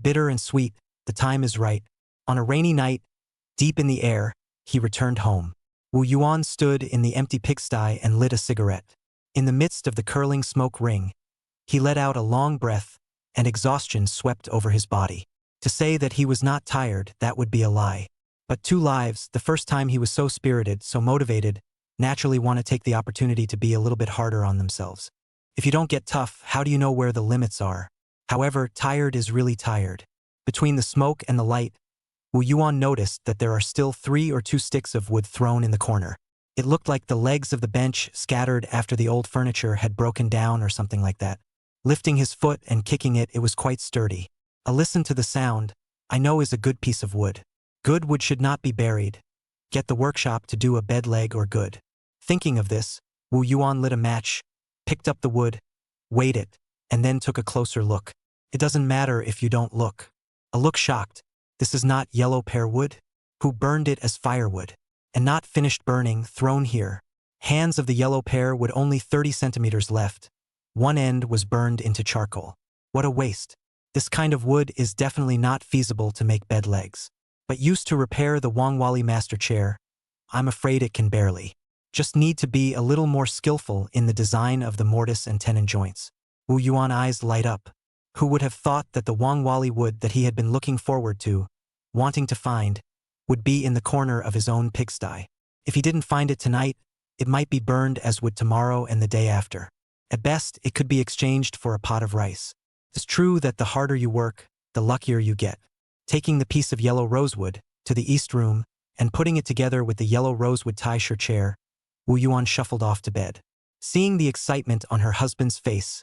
Bitter and sweet, the time is right. On a rainy night, deep in the air, he returned home. Wu Yuan stood in the empty pigsty and lit a cigarette. In the midst of the curling smoke ring, he let out a long breath, and exhaustion swept over his body. To say that he was not tired, that would be a lie. But 2 lives, the first time he was so spirited, so motivated, naturally want to take the opportunity to be a little bit harder on themselves. If you don't get tough, how do you know where the limits are? However, tired is really tired. Between the smoke and the light, Wu Yuan noticed that there are still 3 or 2 sticks of wood thrown in the corner. It looked like the legs of the bench scattered after the old furniture had broken down or something like that. Lifting his foot and kicking it, it was quite sturdy. A listen to the sound, I know, is a good piece of wood. Good wood should not be buried. Get the workshop to do a bed leg or good. Thinking of this, Wu Yuan lit a match, picked up the wood, weighed it, and then took a closer look. It doesn't matter if you don't look. A look shocked. This is not yellow pear wood? Who burned it as firewood? And not finished burning, thrown here. Hands of the yellow pear would only 30 centimeters left. One end was burned into charcoal. What a waste. This kind of wood is definitely not feasible to make bed legs. But used to repair the Wangwali master chair, I'm afraid it can barely. Just need to be a little more skillful in the design of the mortise and tenon joints. Wu Yuan eyes light up. Who would have thought that the Wangwali wood that he had been looking forward to, wanting to find, would be in the corner of his own pigsty? If he didn't find it tonight, it might be burned as wood tomorrow and the day after. At best, it could be exchanged for a pot of rice. It's true that the harder you work, the luckier you get. Taking the piece of yellow rosewood to the east room and putting it together with the yellow rosewood tie-shir chair, Wu Yuan shuffled off to bed. Seeing the excitement on her husband's face,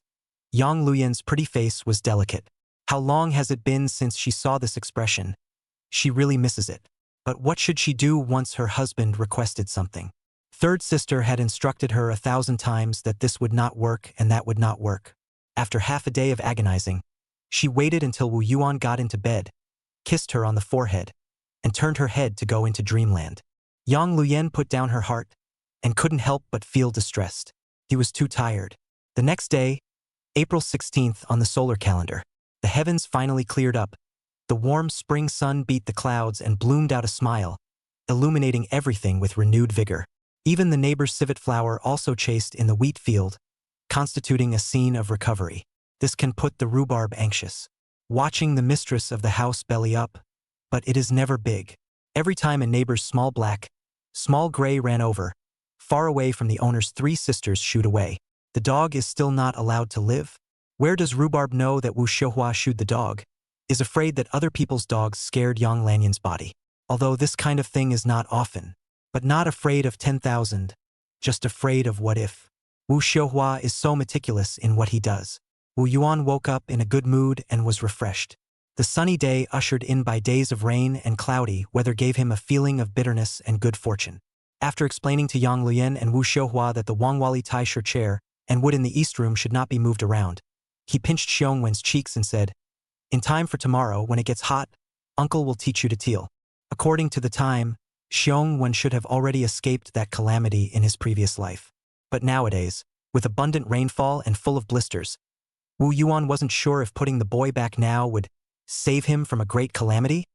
Yang Luyan's pretty face was delicate. How long has it been since she saw this expression? She really misses it. But what should she do once her husband requested something? Third sister had instructed her 1,000 times that this would not work and that would not work. After half a day of agonizing, she waited until Wu Yuan got into bed, kissed her on the forehead, and turned her head to go into dreamland. Yang Luyan put down her heart and couldn't help but feel distressed. He was too tired. The next day, April 16th on the solar calendar, the heavens finally cleared up. The warm spring sun beat the clouds and bloomed out a smile, illuminating everything with renewed vigor. Even the neighbor's civet flower also chased in the wheat field, constituting a scene of recovery. This can put the rhubarb anxious. Watching the mistress of the house belly up, but it is never big. Every time a neighbor's small black, small gray ran over, far away from the owner's 3 sisters shoot away. The dog is still not allowed to live? Where does rhubarb know that Wu Xiuhua shoot the dog? Is afraid that other people's dogs scared Yang Lanyan's body. Although this kind of thing is not often. But not afraid of 10,000. Just afraid of what if. Wu Xiuhua is so meticulous in what he does. Wu Yuan woke up in a good mood and was refreshed. The sunny day ushered in by days of rain and cloudy weather gave him a feeling of bitterness and good fortune. After explaining to Yang Lian and Wu Xiuhua that the Wangwali Tai-shir chair and wood in the east room should not be moved around, he pinched Xiongwen's cheeks and said, "In time for tomorrow, when it gets hot, Uncle will teach you to teal." According to the time, Xiongwen should have already escaped that calamity in his previous life. But nowadays, with abundant rainfall and full of blisters, Wu Yuan wasn't sure if putting the boy back now would save him from a great calamity.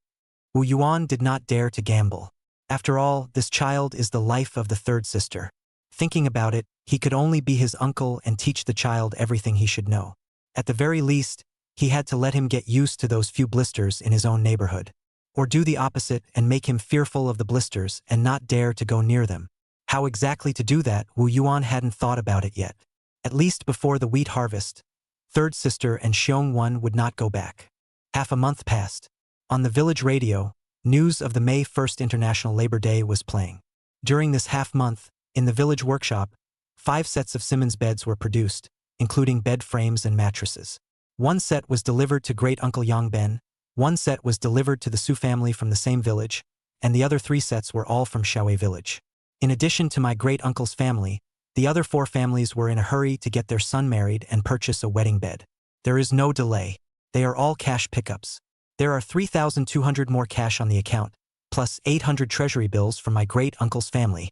Wu Yuan did not dare to gamble. After all, this child is the life of the third sister. Thinking about it, he could only be his uncle and teach the child everything he should know. At the very least, he had to let him get used to those few blisters in his own neighborhood. Or do the opposite and make him fearful of the blisters and not dare to go near them. How exactly to do that, Wu Yuan hadn't thought about it yet. At least before the wheat harvest, third sister and Xiongwen would not go back. Half a month passed. On the village radio, news of the May 1st International Labor Day was playing. During this half-month, in the village workshop, 5 sets of Simmons beds were produced, including bed frames and mattresses. 1 set was delivered to great-uncle Yang Ben, 1 set was delivered to the Su family from the same village, and the other 3 sets were all from Shaowei village. In addition to my great-uncle's family, the other 4 families were in a hurry to get their son married and purchase a wedding bed. There is no delay. They are all cash pickups. There are 3,200 more cash on the account, plus 800 treasury bills from my great-uncle's family,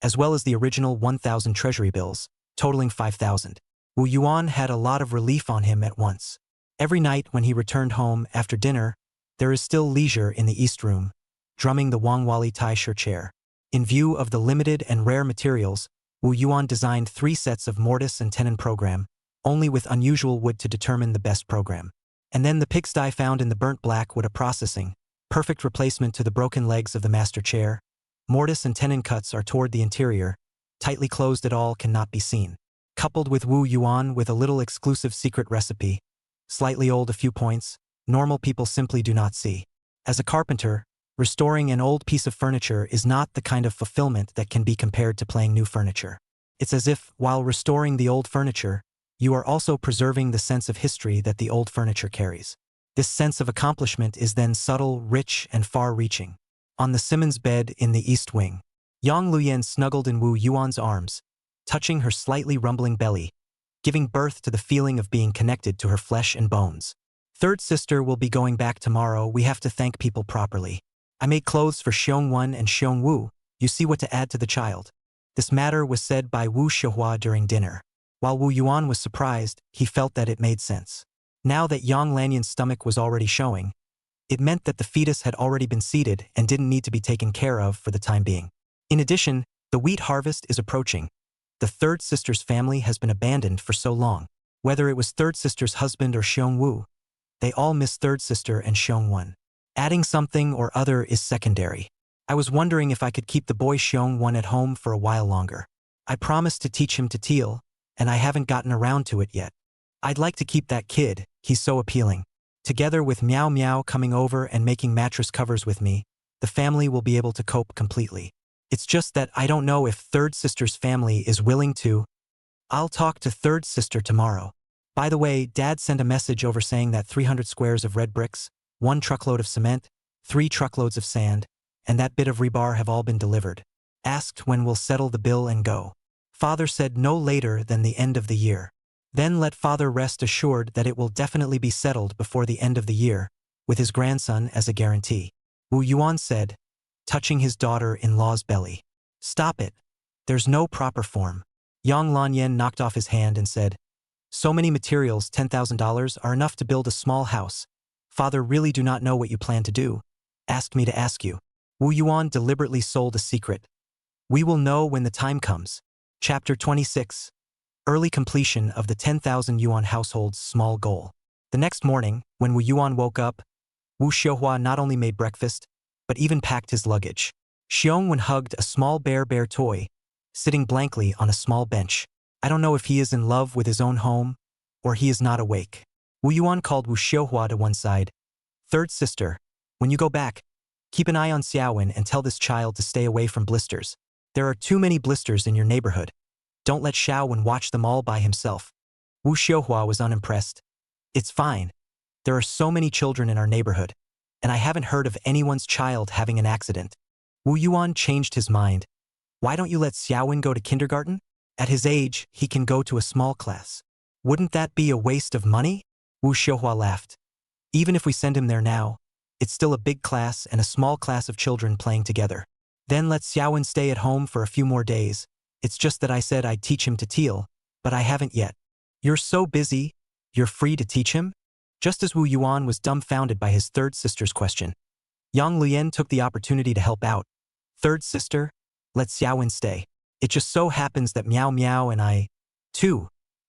as well as the original 1,000 treasury bills, totaling 5,000. Wu Yuan had a lot of relief on him at once. Every night when he returned home after dinner, there is still leisure in the east room, drumming the Wangwali Tai-shir chair. In view of the limited and rare materials, Wu Yuan designed 3 sets of mortise and tenon program, only with unusual wood to determine the best program. And then the pigsty found in the burnt black wood processing, perfect replacement to the broken legs of the master chair. Mortise and tenon cuts are toward the interior, tightly closed at all cannot be seen. Coupled with Wu Yuan with a little exclusive secret recipe, slightly old a few points, normal people simply do not see. As a carpenter, restoring an old piece of furniture is not the kind of fulfillment that can be compared to playing new furniture. It's as if, while restoring the old furniture, you are also preserving the sense of history that the old furniture carries. This sense of accomplishment is then subtle, rich, and far-reaching. On the Simmons bed in the east wing, Yang Luyan snuggled in Wu Yuan's arms, touching her slightly rumbling belly, giving birth to the feeling of being connected to her flesh and bones. Third sister will be going back tomorrow. We have to thank people properly. I made clothes for Xiongwen and Xiongwu. You see what to add to the child. This matter was said by Wu Xiuhua during dinner. While Wu Yuan was surprised, he felt that it made sense. Now that Yang Lanyan's stomach was already showing, it meant that the fetus had already been seeded and didn't need to be taken care of for the time being. In addition, the wheat harvest is approaching. The third sister's family has been abandoned for so long. Whether it was third sister's husband or Xiongwu, they all miss third sister and Xiongwen. Adding something or other is secondary. I was wondering if I could keep the boy Xiongwen at home for a while longer. I promised to teach him to teal, and I haven't gotten around to it yet. I'd like to keep that kid, he's so appealing. Together with Meow Meow coming over and making mattress covers with me, the family will be able to cope completely. It's just that I don't know if third sister's family is willing to. I'll talk to third sister tomorrow. By the way, Dad sent a message over saying that 300 squares of red bricks, 1 truckload of cement, 3 truckloads of sand, and that bit of rebar have all been delivered. Asked when we'll settle the bill and go. Father said no later than the end of the year. Then let Father rest assured that it will definitely be settled before the end of the year, with his grandson as a guarantee. Wu Yuan said, touching his daughter-in-law's belly. Stop it. There's no proper form. Yang Lanyan knocked off his hand and said, so many materials, $10,000 are enough to build a small house. Father really do not know what you plan to do. Asked me to ask you. Wu Yuan deliberately sold a secret. We will know when the time comes. Chapter 26. Early completion of the 10,000 yuan household's small goal. The next morning, when Wu Yuan woke up, Wu Xiuhua not only made breakfast, but even packed his luggage. Xiongwen hugged a small bear toy, sitting blankly on a small bench. I don't know if he is in love with his own home, or he is not awake. Wu Yuan called Wu Xiuhua to one side. Third sister, when you go back, keep an eye on Xiaowen and tell this child to stay away from blisters. There are too many blisters in your neighborhood. Don't let Xiaowen watch them all by himself. Wu Xiuhua was unimpressed. It's fine. There are so many children in our neighborhood, and I haven't heard of anyone's child having an accident. Wu Yuan changed his mind. Why don't you let Xiaowen go to kindergarten? At his age, he can go to a small class. Wouldn't that be a waste of money? Wu Xiuhua laughed. Even if we send him there now, it's still a big class and a small class of children playing together. Then let Xiaowen stay at home for a few more days. It's just that I said I'd teach him to teal, but I haven't yet. You're so busy, you're free to teach him? Just as Wu Yuan was dumbfounded by his third sister's question, Yang Luyen took the opportunity to help out. Third sister, let Xiaowen stay. It just so happens that Miao Miao and I, too,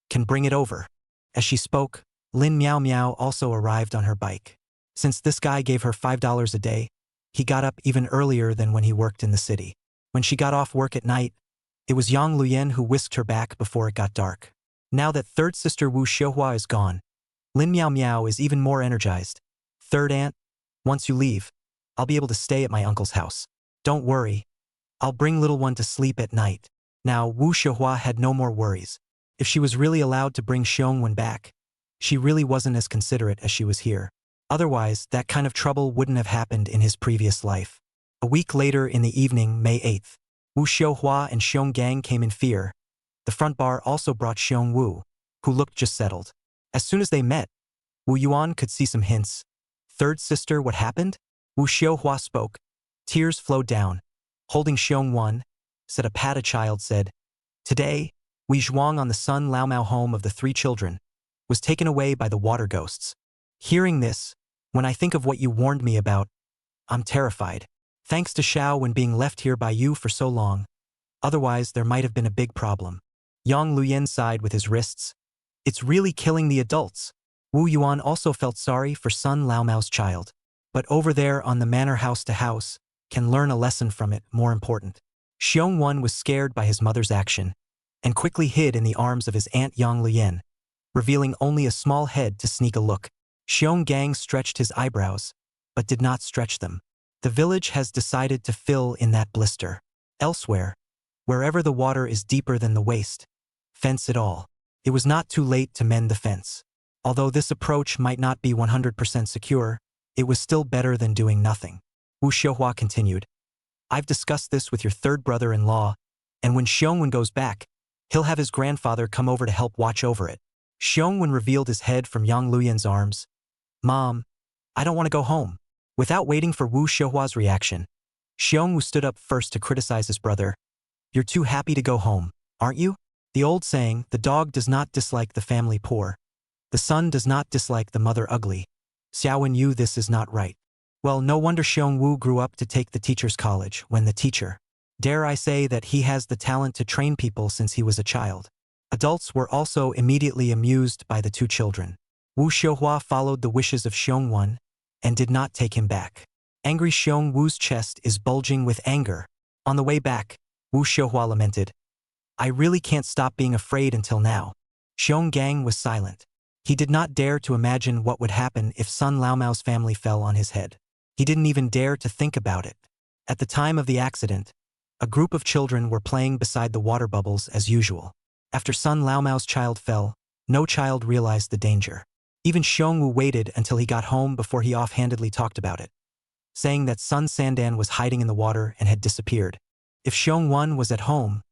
can bring it over. As she spoke, Lin Miao Miao also arrived on her bike. Since this guy gave her $5 a day, he got up even earlier than when he worked in the city. When she got off work at night, it was Yang Luyen who whisked her back before it got dark. Now that third sister Wu Xiuhua is gone, Lin Miao Miao is even more energized. Third aunt, once you leave, I'll be able to stay at my uncle's house. Don't worry, I'll bring little one to sleep at night. Now Wu Xiuhua had no more worries. If she was really allowed to bring Xiongwen back, she really wasn't as considerate as she was here. Otherwise, that kind of trouble wouldn't have happened in his previous life. A week later in the evening, May 8th, Wu Xiuhua and Xiong Gang came in fear. The front bar also brought Xiong Wu, who looked just settled. As soon as they met, Wu Yuan could see some hints. Third sister, what happened? Wu Xiuhua spoke. Tears flowed down. Holding Xiong Wan, said a Pata child said, Today, Wei Zhuang on the Sun Laomao home of the 3 children, was taken away by the water ghosts. Hearing this, when I think of what you warned me about, I'm terrified. Thanks to Xiao when being left here by you for so long. Otherwise, there might have been a big problem. Yang Luyen sighed with his wrists. It's really killing the adults. Wu Yuan also felt sorry for Sun Laomao's child. But over there on the manor house to house, can learn a lesson from it, more important. Xiong Wan was scared by his mother's action, and quickly hid in the arms of his aunt Yang Luyen, revealing only a small head to sneak a look. Xiong Gang stretched his eyebrows, but did not stretch them. The village has decided to fill in that blister. Elsewhere, wherever the water is deeper than the waist, fence it all. It was not too late to mend the fence. Although this approach might not be 100% secure, it was still better than doing nothing. Wu Xiuhua continued, I've discussed this with your third brother-in-law, and when Xiongwen goes back, he'll have his grandfather come over to help watch over it. Xiongwen revealed his head from Yang Luyen's arms. Mom, I don't want to go home. Without waiting for Wu Xiuhua's reaction, Xiongwu stood up first to criticize his brother. You're too happy to go home, aren't you? The old saying, the dog does not dislike the family poor. The son does not dislike the mother ugly. Xiaowen Yu, this is not right. Well, no wonder Xiongwu grew up to take the teacher's college when the teacher. Dare I say that he has the talent to train people since he was a child. Adults were also immediately amused by the 2 children. Wu Xiuhua followed the wishes of Xiongwen and did not take him back. Angry Xiong Wu's chest is bulging with anger. On the way back, Wu Xiuhua lamented, I really can't stop being afraid until now. Xiong Gang was silent. He did not dare to imagine what would happen if Sun Laomao's family fell on his head. He didn't even dare to think about it. At the time of the accident, a group of children were playing beside the water bubbles as usual. After Sun Laomao's child fell, no child realized the danger. Even Xiongwu waited until he got home before he offhandedly talked about it, saying that Sun Sandan was hiding in the water and had disappeared. If Xiongwan was at home,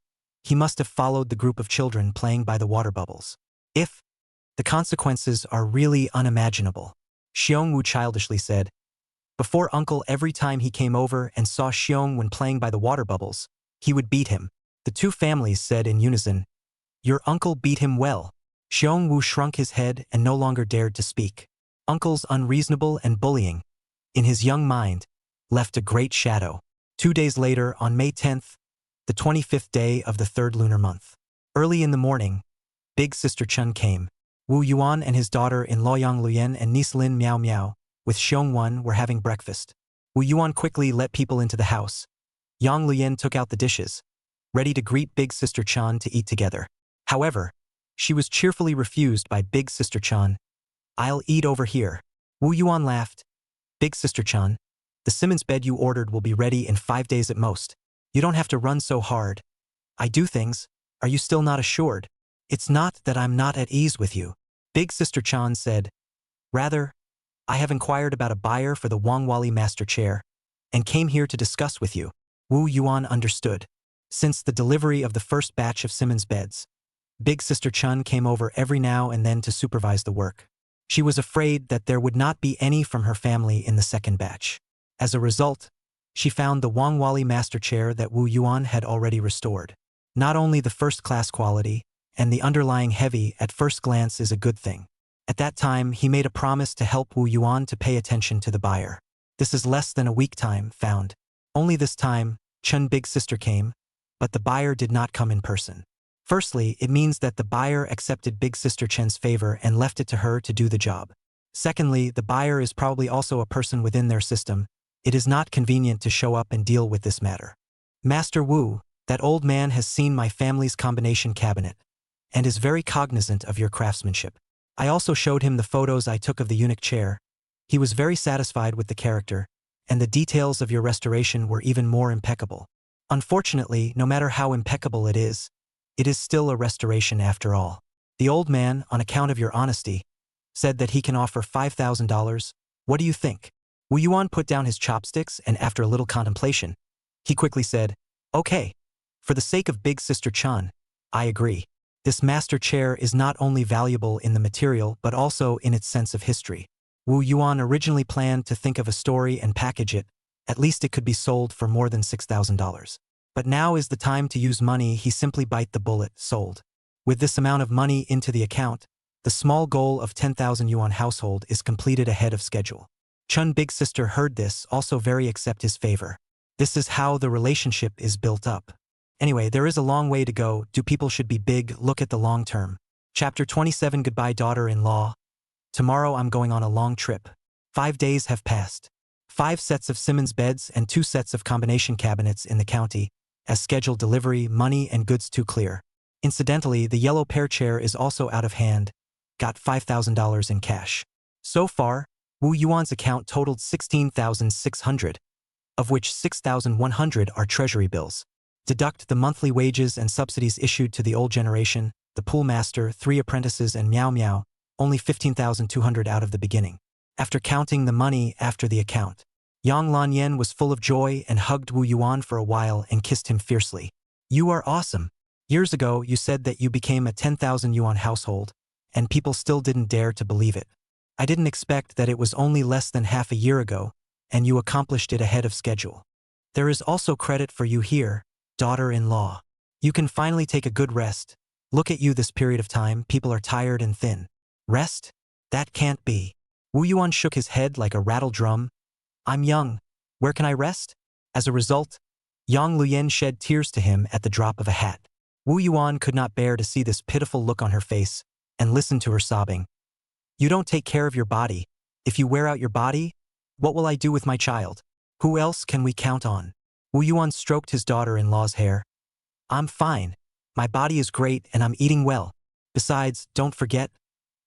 he must have followed the group of children playing by the water bubbles. The consequences are really unimaginable, Xiongwu childishly said. Before uncle, every time he came over and saw Xiong when playing by the water bubbles, he would beat him. The 2 families said in unison, Your uncle beat him well. Xiongwu shrunk his head and no longer dared to speak. Uncle's unreasonable and bullying, in his young mind, left a great shadow. 2 days later, on May 10th, the 25th day of the 3rd lunar month. Early in the morning, Big Sister Chun came. Wu Yuan and his daughter-in-law Yang Luyen and niece Lin Miao Miao, with Xiongwan, were having breakfast. Wu Yuan quickly let people into the house. Yang Luyen took out the dishes, ready to greet Big Sister Chan to eat together. However, she was cheerfully refused by Big Sister Chan. I'll eat over here. Wu Yuan laughed. Big Sister Chan, the Simmons bed you ordered will be ready in 5 days at most. You don't have to run so hard. I do things. Are you still not assured? It's not that I'm not at ease with you, Big Sister Chan said. Rather, I have inquired about a buyer for the Wangwali master chair, and came here to discuss with you. Wu Yuan understood. Since the delivery of the first batch of Simon's beds, Big Sister Chun came over every now and then to supervise the work. She was afraid that there would not be any from her family in the second batch. As a result, she found the Wangwali master chair that Wu Yuan had already restored. Not only the first-class quality, and the underlying heavy at first glance is a good thing. At that time, he made a promise to help Wu Yuan to pay attention to the buyer. This is less than a week time found. Only this time, Chun Big Sister came, but the buyer did not come in person. Firstly, it means that the buyer accepted Big Sister Chen's favor and left it to her to do the job. Secondly, the buyer is probably also a person within their system. It is not convenient to show up and deal with this matter. Master Wu, that old man has seen my family's combination cabinet and is very cognizant of your craftsmanship. I also showed him the photos I took of the eunuch chair. He was very satisfied with the character, and the details of your restoration were even more impeccable. Unfortunately, no matter how impeccable it is still a restoration after all. The old man, on account of your honesty, said that he can offer $5,000. What do you think? Wu Yuan put down his chopsticks and after a little contemplation, he quickly said, "Okay. For the sake of Big Sister Chun, I agree. This master chair is not only valuable in the material but also in its sense of history." Wu Yuan originally planned to think of a story and package it. At least it could be sold for more than $6,000. But now is the time to use money. He simply bite the bullet, sold. With this amount of money into the account, the small goal of 10,000 yuan household is completed ahead of schedule. Chun Big Sister heard this, also very accept his favor. This is how the relationship is built up. Anyway, there is a long way to go. Do people should be big? Look at the long term. Chapter 27. Goodbye, daughter-in-law. Tomorrow I'm going on a long trip. 5 days have passed. 5 sets of Simon's beds and 2 sets of combination cabinets in the county. As scheduled delivery, money and goods too clear. Incidentally, the yellow pear chair is also out of hand. Got $5,000 in cash. So far, Wu Yuan's account totaled 16,600, of which 6,100 are treasury bills. Deduct the monthly wages and subsidies issued to the old generation, the pool master, 3 apprentices and Meow Meow, only 15,200 out of the beginning. After counting the money after the account, Yang Lanyan was full of joy and hugged Wu Yuan for a while and kissed him fiercely. "You are awesome. Years ago you said that you became a 10,000 yuan household, and people still didn't dare to believe it. I didn't expect that it was only less than half a year ago, and you accomplished it ahead of schedule. There is also credit for you here, daughter-in-law. You can finally take a good rest. Look at you this period of time, people are tired and thin. Rest? That can't be." Wu Yuan shook his head like a rattle drum. "I'm young. Where can I rest?" As a result, Yang Luyen shed tears to him at the drop of a hat. Wu Yuan could not bear to see this pitiful look on her face and listened to her sobbing. "You don't take care of your body. If you wear out your body, what will I do with my child? Who else can we count on?" Wu Yuan stroked his daughter-in-law's hair. "I'm fine. My body is great and I'm eating well. Besides, don't forget,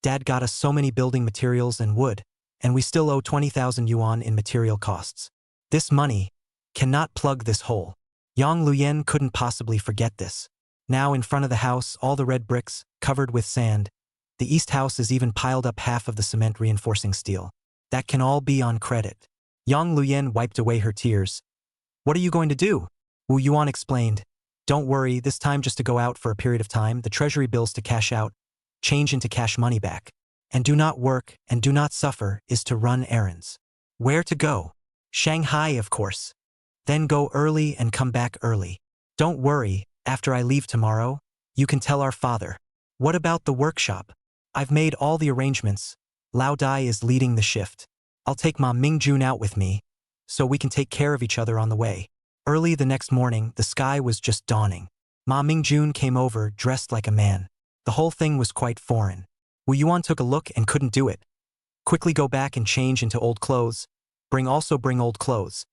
Dad got us so many building materials and wood, and we still owe 20,000 yuan in material costs. This money cannot plug this hole." Yang Luyen couldn't possibly forget this. Now in front of the house, all the red bricks, covered with sand. The east house is even piled up half of the cement reinforcing steel. That can all be on credit. Yang Luyen wiped away her tears. "What are you going to do?" Wu Yuan explained. "Don't worry, this time just to go out for a period of time, the treasury bills to cash out, change into cash money back. And do not work and do not suffer is to run errands." "Where to go?" "Shanghai, of course. Then go early and come back early. Don't worry, after I leave tomorrow, you can tell our father." "What about the workshop?" "I've made all the arrangements. Lao Dai is leading the shift. I'll take Ma Mingjun out with me, so we can take care of each other on the way." Early the next morning, the sky was just dawning. Ma Mingjun came over, dressed like a man. The whole thing was quite foreign. Wu Yuan took a look and couldn't do it. "Quickly go back and change into old clothes. Bring old clothes."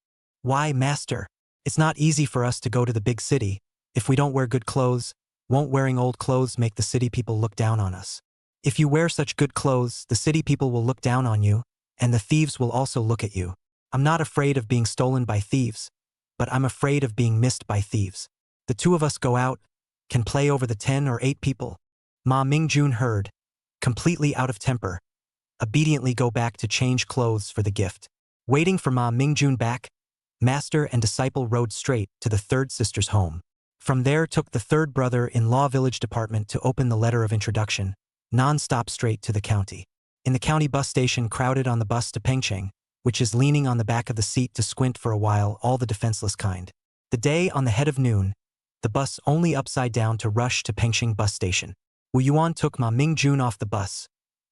"Why, master? It's not easy for us to go to the big city. If we don't wear good clothes, won't wearing old clothes make the city people look down on us? If you wear such good clothes, the city people will look down on you, and the thieves will also look at you. I'm not afraid of being stolen by thieves, but I'm afraid of being missed by thieves. The 2 of us go out, can play over the 10 or 8 people." Ma Mingjun heard, completely out of temper, obediently go back to change clothes for the gift. Waiting for Ma Mingjun back, master and disciple rode straight to the third sister's home. From there took the third brother-in-law village department to open the letter of introduction, non-stop straight to the county. In the county bus station crowded on the bus to Pengcheng, which is leaning on the back of the seat to squint for a while, all the defenseless kind. The day on the head of noon, the bus only upside down to rush to Pengcheng bus station. Wu Yuan took Ma Mingjun off the bus,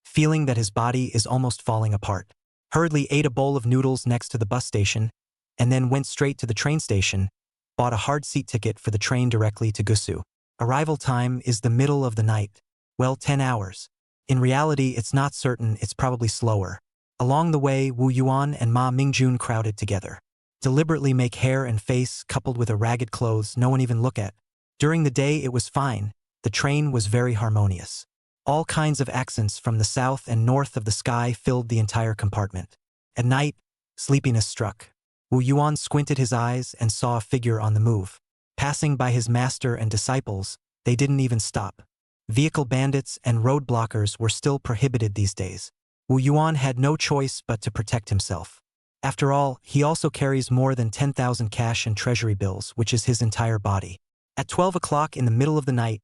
feeling that his body is almost falling apart. Hurriedly ate a bowl of noodles next to the bus station, and then went straight to the train station, bought a hard seat ticket for the train directly to Gusu. Arrival time is the middle of the night. Well, 10 hours. In reality, it's not certain, it's probably slower. Along the way, Wu Yuan and Ma Mingjun crowded together. Deliberately make hair and face coupled with a ragged clothes no one even look at. During the day it was fine, the train was very harmonious. All kinds of accents from the south and north of the sky filled the entire compartment. At night, sleepiness struck. Wu Yuan squinted his eyes and saw a figure on the move. Passing by his master and disciples, they didn't even stop. Vehicle bandits and roadblockers were still prohibited these days. Wu Yuan had no choice but to protect himself. After all, he also carries more than 10,000 cash and treasury bills, which is his entire body. At 12 o'clock in the middle of the night,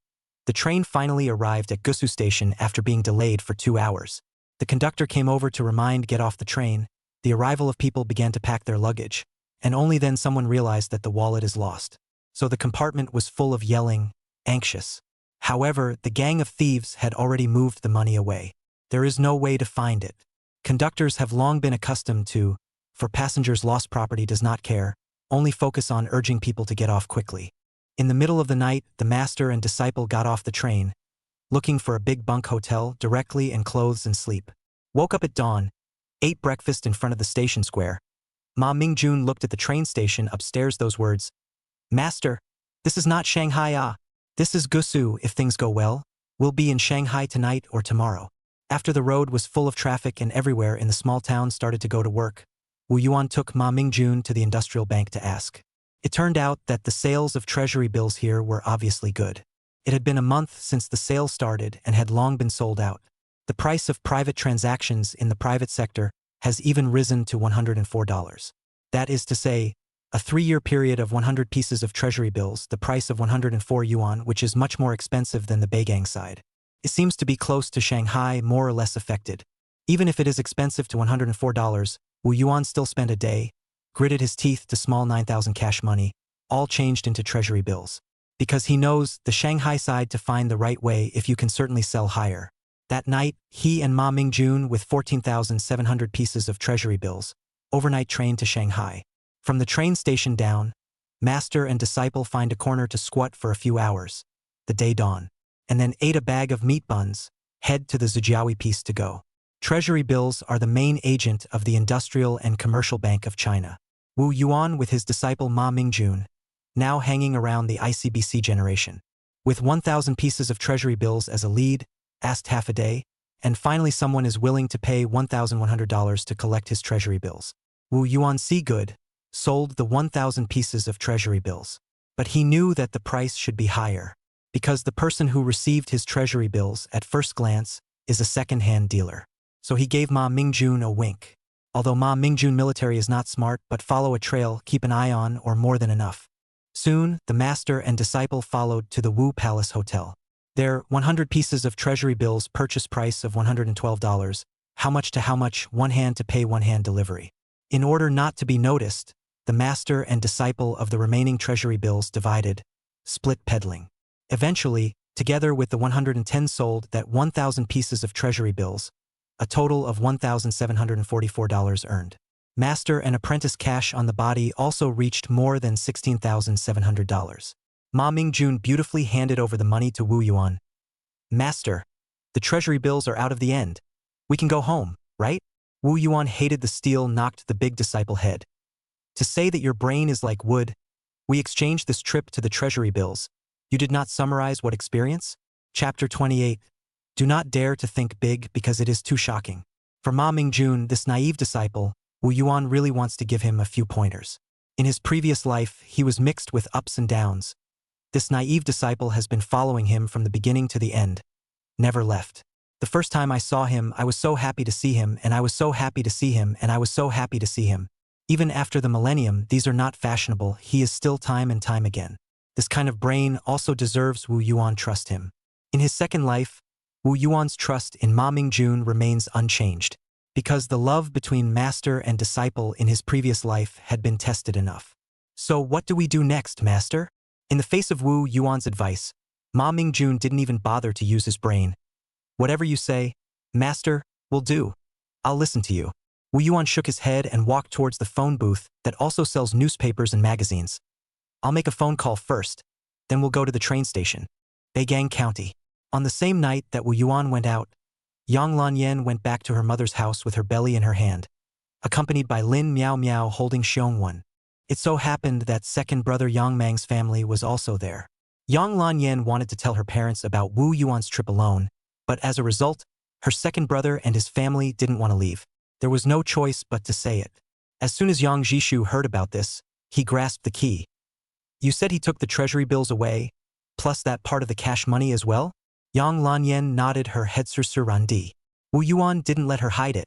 the train finally arrived at Gusu station after being delayed for 2 hours. The conductor came over to remind get off the train. The arrival of people began to pack their luggage, and only then someone realized that the wallet is lost. So the compartment was full of yelling, anxious. However, the gang of thieves had already moved the money away. There is no way to find it. Conductors have long been accustomed to, for passengers' lost property does not care, only focus on urging people to get off quickly. In the middle of the night, the master and disciple got off the train, looking for a big bunk hotel directly and clothes and sleep. Woke up at dawn, ate breakfast in front of the station square. Ma Mingjun looked at the train station upstairs those words, "Master, this is not Shanghai this is Gusu. If things go well, we'll be in Shanghai tonight or tomorrow." After the road was full of traffic and everywhere in the small town started to go to work, Wu Yuan took Ma Mingjun to the industrial bank to ask. It turned out that the sales of treasury bills here were obviously good. It had been a month since the sale started and had long been sold out. The price of private transactions in the private sector has even risen to $104. That is to say, a 3-year period of 100 pieces of treasury bills, the price of 104 yuan, which is much more expensive than the Beigang side. It seems to be close to Shanghai, more or less affected. Even if it is expensive to $104, Wu Yuan still spent a day, gritted his teeth to small 9,000 cash money, all changed into treasury bills. Because he knows the Shanghai side to find the right way if you can certainly sell higher. That night, he and Ma Mingjun with 14,700 pieces of treasury bills, overnight train to Shanghai. From the train station down, master and disciple find a corner to squat for a few hours. The day dawn. And then ate a bag of meat buns, head to the Zhejiahui piece to go. Treasury bills are the main agent of the Industrial and Commercial Bank of China. Wu Yuan with his disciple Ma Mingjun, now hanging around the ICBC generation. With 1,000 pieces of treasury bills as a lead, asked half a day, and finally someone is willing to pay $1,100 to collect his treasury bills. Wu Yuan see good, sold the 1,000 pieces of treasury bills. But he knew that the price should be higher, because the person who received his treasury bills at first glance is a second-hand dealer. So he gave Ma Mingjun a wink. Although Ma Mingjun military is not smart but follow a trail, keep an eye on, or more than enough. Soon, the master and disciple followed to the Wu Palace Hotel. There, 100 pieces of treasury bills, purchase price of $112, how much to how much, one hand to pay, one hand delivery. In order not to be noticed, the master and disciple of the remaining treasury bills divided, split peddling. Eventually, together with the 110 sold that 1,000 pieces of treasury bills, a total of $1,744 earned. Master and apprentice cash on the body also reached more than $16,700. Ma Mingjun beautifully handed over the money to Wu Yuan. "Master, the treasury bills are out of the end. We can go home, right?" Wu Yuan hated the steel knocked the big disciple head. "To say that your brain is like wood, we exchanged this trip to the treasury bills. You did not summarize what experience?" Chapter 28. Do not dare to think big because it is too shocking. For Ma Mingjun, this naive disciple, Wu Yuan really wants to give him a few pointers. In his previous life, he was mixed with ups and downs. This naive disciple has been following him from the beginning to the end. Never left. The first time I saw him, I was so happy to see him, and I was so happy to see him, and I was so happy to see him. Even after the millennium, these are not fashionable, he is still time and time again. This kind of brain also deserves Wu Yuan trust him. In his second life, Wu Yuan's trust in Ma Mingjun remains unchanged, because the love between master and disciple in his previous life had been tested enough. So what do we do next, master? In the face of Wu Yuan's advice, Ma Mingjun didn't even bother to use his brain. Whatever you say, master, will do. I'll listen to you. Wu Yuan shook his head and walked towards the phone booth that also sells newspapers and magazines. I'll make a phone call first, then we'll go to the train station. Beigang County. On the same night that Wu Yuan went out, Yang Lanyan went back to her mother's house with her belly in her hand, accompanied by Lin Miao Miao holding Xiongwen. It so happened that second brother Yang Mang's family was also there. Yang Lanyan wanted to tell her parents about Wu Yuan's trip alone, but as a result, her second brother and his family didn't want to leave. There was no choice but to say it. As soon as Yang Jishu heard about this, he grasped the key. You said he took the treasury bills away, plus that part of the cash money as well? Yang Lanyan nodded her head surrandi. Wu Yuan didn't let her hide it.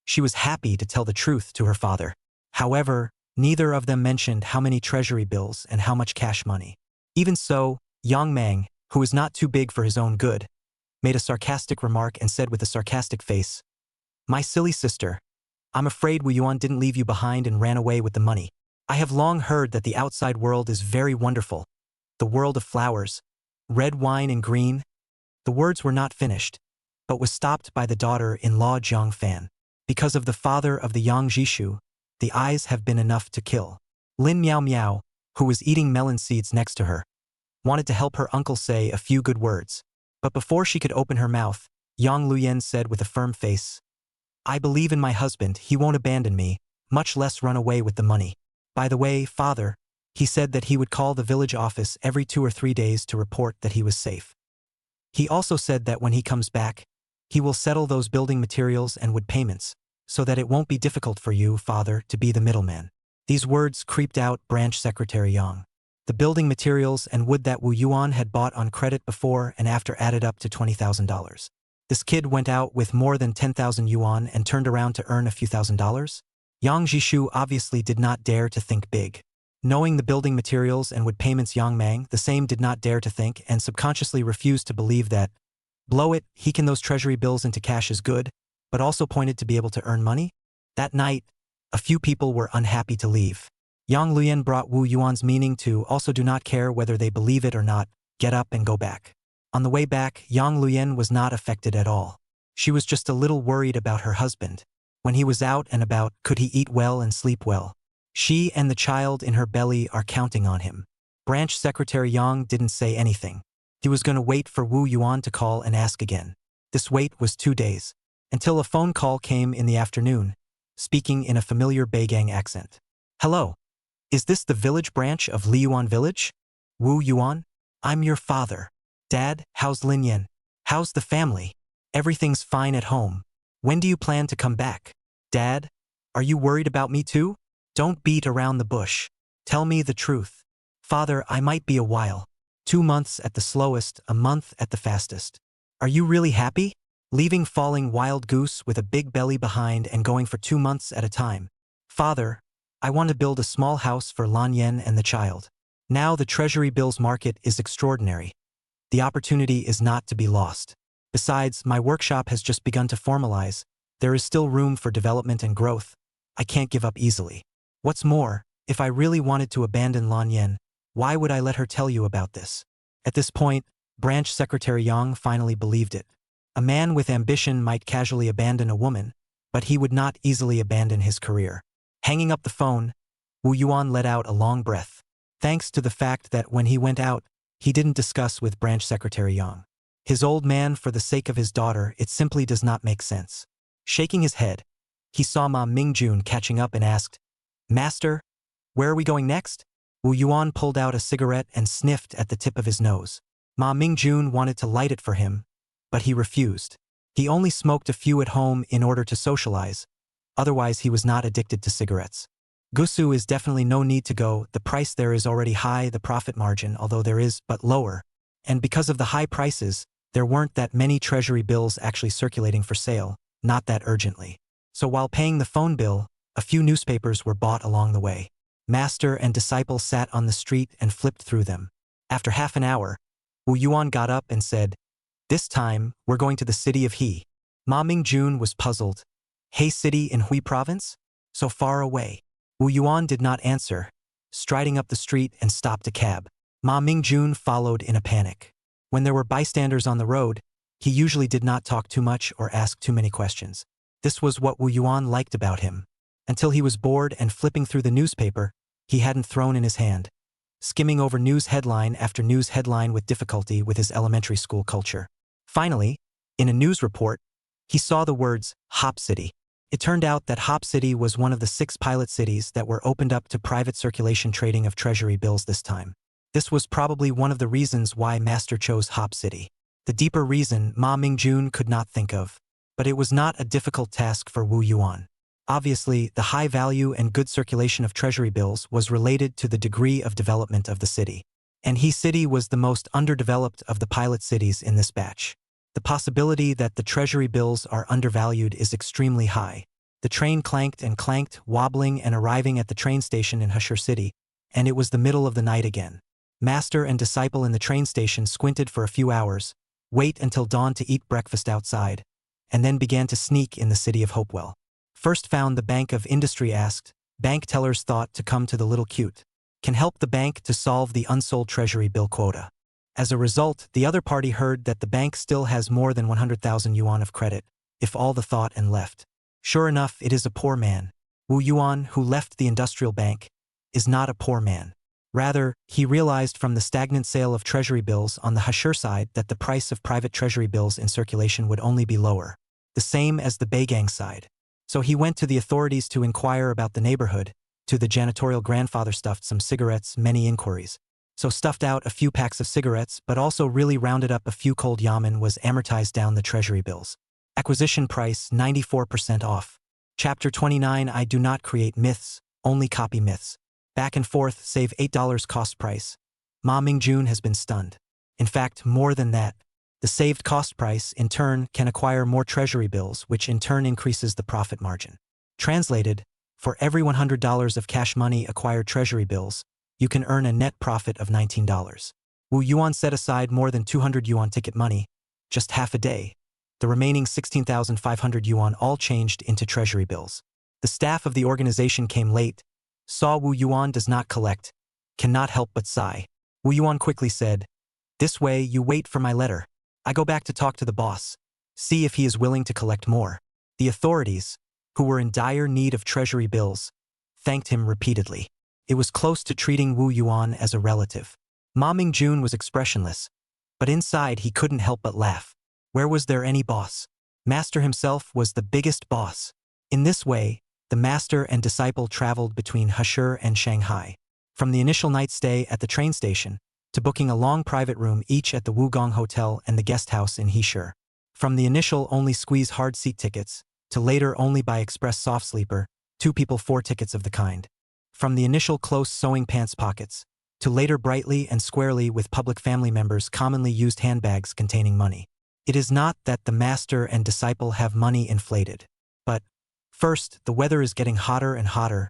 She was happy to tell the truth to her father. However, neither of them mentioned how many treasury bills and how much cash money. Even so, Yang Mang, who was not too big for his own good, made a sarcastic remark and said with a sarcastic face, My silly sister, I'm afraid Wu Yuan didn't leave you behind and ran away with the money. I have long heard that the outside world is very wonderful. The world of flowers, red wine and green. The words were not finished, but was stopped by the daughter-in-law Jiang Fan. Because of the father of the Yang Jishu, the eyes have been enough to kill. Lin Miao Miao, who was eating melon seeds next to her, wanted to help her uncle say a few good words. But before she could open her mouth, Yang Luyen said with a firm face, I believe in my husband, he won't abandon me, much less run away with the money. By the way, father, he said that he would call the village office every 2 or 3 days to report that he was safe. He also said that when he comes back, he will settle those building materials and wood payments, so that it won't be difficult for you, father, to be the middleman. These words creeped out Branch Secretary Yang. The building materials and wood that Wu Yuan had bought on credit before and after added up to $20,000. This kid went out with more than 10,000 yuan and turned around to earn a few $1,000s? Yang Jishu obviously did not dare to think big. Knowing the building materials and wood payments Yang Mang, the same did not dare to think and subconsciously refused to believe that, blow it, he can those treasury bills into cash is good, but also pointed to be able to earn money? That night, a few people were unhappy to leave. Yang Luyen brought Wu Yuan's meaning to also do not care whether they believe it or not, get up and go back. On the way back, Yang Luyen was not affected at all. She was just a little worried about her husband. When he was out and about, could he eat well and sleep well? She and the child in her belly are counting on him. Branch Secretary Yang didn't say anything. He was going to wait for Wu Yuan to call and ask again. This wait was 2 days, until a phone call came in the afternoon, speaking in a familiar Beigang accent. Hello. Is this the village branch of Liyuan Village? Wu Yuan? I'm your father. Dad, how's Lin Yan? How's the family? Everything's fine at home. When do you plan to come back? Dad, are you worried about me too? Don't beat around the bush. Tell me the truth. Father, I might be a while. 2 months at the slowest, a month at the fastest. Are you really happy? Leaving falling wild goose with a big belly behind and going for 2 months at a time. Father, I want to build a small house for Lan Yen and the child. Now the treasury bills market is extraordinary. The opportunity is not to be lost. Besides, my workshop has just begun to formalize. There is still room for development and growth. I can't give up easily. What's more, if I really wanted to abandon Lan Yen, why would I let her tell you about this? At this point, Branch Secretary Yang finally believed it. A man with ambition might casually abandon a woman, but he would not easily abandon his career. Hanging up the phone, Wu Yuan let out a long breath, thanks to the fact that when he went out, he didn't discuss with Branch Secretary Yang. His old man for the sake of his daughter, it simply does not make sense. Shaking his head, he saw Ma Mingjun catching up and asked, Master, where are we going next? Wu Yuan pulled out a cigarette and sniffed at the tip of his nose. Ma Mingjun wanted to light it for him, but he refused. He only smoked a few at home in order to socialize. Otherwise, he was not addicted to cigarettes. Gusu is definitely no need to go. The price there is already high, the profit margin, although there is, but lower. And because of the high prices, there weren't that many treasury bills actually circulating for sale, not that urgently. So while paying the phone bill, a few newspapers were bought along the way. Master and disciple sat on the street and flipped through them. After half an hour, Wu Yuan got up and said, "This time, we're going to the city of He." Ma Mingjun was puzzled. He city in Hui province? So far away. Wu Yuan did not answer, striding up the street and stopped a cab. Ma Mingjun followed in a panic. When there were bystanders on the road, he usually did not talk too much or ask too many questions. This was what Wu Yuan liked about him. Until he was bored and flipping through the newspaper, he hadn't thrown in his hand, skimming over news headline after news headline with difficulty with his elementary school culture. Finally, in a news report, he saw the words, Hop City. It turned out that Hop City was one of the 6 pilot cities that were opened up to private circulation trading of treasury bills this time. This was probably one of the reasons why Master chose Hop City. The deeper reason Ma Mingjun could not think of. But it was not a difficult task for Wu Yuan. Obviously, the high value and good circulation of treasury bills was related to the degree of development of the city. And He City was the most underdeveloped of the pilot cities in this batch. The possibility that the treasury bills are undervalued is extremely high. The train clanked and clanked, wobbling and arriving at the train station in Hashur City, and it was the middle of the night again. Master and disciple in the train station squinted for a few hours, wait until dawn to eat breakfast outside, and then began to sneak in the city of Hopewell. First found the Bank of Industry asked, bank tellers thought to come to the little cute. Can help the bank to solve the unsold treasury bill quota. As a result, the other party heard that the bank still has more than 100,000 yuan of credit, if all the thought and left. Sure enough, it is a poor man. Wu Yuan, who left the industrial bank, is not a poor man. Rather, he realized from the stagnant sale of treasury bills on the Hashur side that the price of private treasury bills in circulation would only be lower. The same as the Beigang side. So he went to the authorities to inquire about the neighborhood. To the janitorial grandfather stuffed some cigarettes, many inquiries. So stuffed out a few packs of cigarettes, but also really rounded up a few cold yamen was amortized down the treasury bills. Acquisition price 94% off. Chapter 29 I do not create myths, only copy myths. Back and forth save $8 cost price. Ma Mingjun has been stunned. In fact, more than that. The saved cost price, in turn, can acquire more treasury bills, which in turn increases the profit margin. Translated, for every $100 of cash money acquired treasury bills, you can earn a net profit of $19. Wu Yuan set aside more than 200 yuan ticket money, just half a day. The remaining 16,500 yuan all changed into treasury bills. The staff of the organization came late, saw Wu Yuan does not collect, cannot help but sigh. Wu Yuan quickly said, "This way you wait for my letter. I go back to talk to the boss, see if he is willing to collect more." The authorities, who were in dire need of treasury bills, thanked him repeatedly. It was close to treating Wu Yuan as a relative. Ma Mingjun was expressionless, but inside he couldn't help but laugh. Where was there any boss? Master himself was the biggest boss. In this way, the master and disciple traveled between Hashur and Shanghai. From the initial night stay at the train station, to booking a long private room each at the Wugong Hotel and the guest house in Heshur. From the initial only squeeze hard seat tickets, to later only buy express soft sleeper, 2 people 4 tickets of the kind. From the initial close sewing pants pockets, to later brightly and squarely with public family members commonly used handbags containing money. It is not that the master and disciple have money inflated. But, first, the weather is getting hotter and hotter.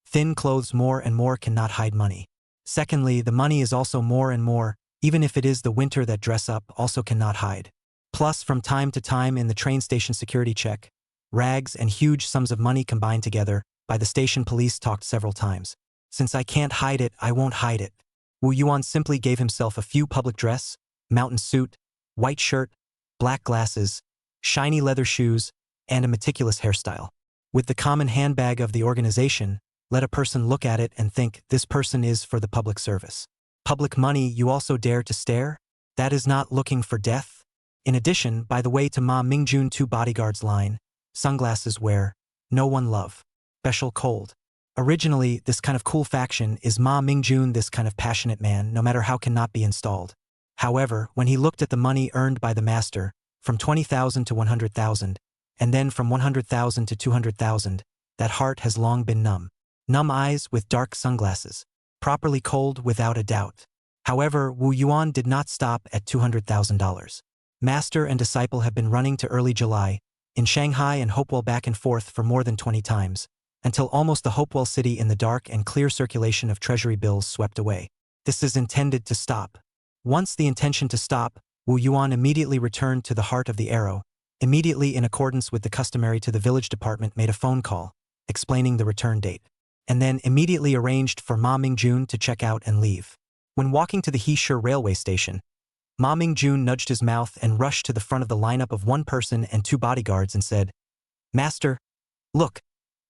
Thin clothes more and more cannot hide money. Secondly, the money is also more and more, even if it is the winter that dress up also cannot hide. Plus, from time to time in the train station security check, rags and huge sums of money combined together, by the station police talked several times. Since I can't hide it, I won't hide it. Wu Yuan simply gave himself a few public dress, mountain suit, white shirt, black glasses, shiny leather shoes, and a meticulous hairstyle. With the common handbag of the organization, let a person look at it and think this person is for the public service. Public money you also dare to stare? That is not looking for death? In addition, by the way to Ma Mingjun 2 bodyguards line, sunglasses wear, no one love. Special cold. Originally, this kind of cool faction is Ma Mingjun this kind of passionate man no matter how cannot be installed. However, when he looked at the money earned by the master, from 20,000 to 100,000, and then from 100,000 to 200,000, that heart has long been numb. Numb eyes with dark sunglasses. Properly cold without a doubt. However, Wu Yuan did not stop at $200,000. Master and disciple have been running to early July, in Shanghai and Hopewell back and forth for more than 20 times, until almost the Hopewell city in the dark and clear circulation of treasury bills swept away. This is intended to stop. Once the intention to stop, Wu Yuan immediately returned to the heart of the arrow, immediately in accordance with the customary to the village department made a phone call, explaining the return date, and then immediately arranged for Ma Mingjun to check out and leave. When walking to the Heesher railway station, Ma Mingjun nudged his mouth and rushed to the front of the lineup of one person and two bodyguards and said, "Master, look,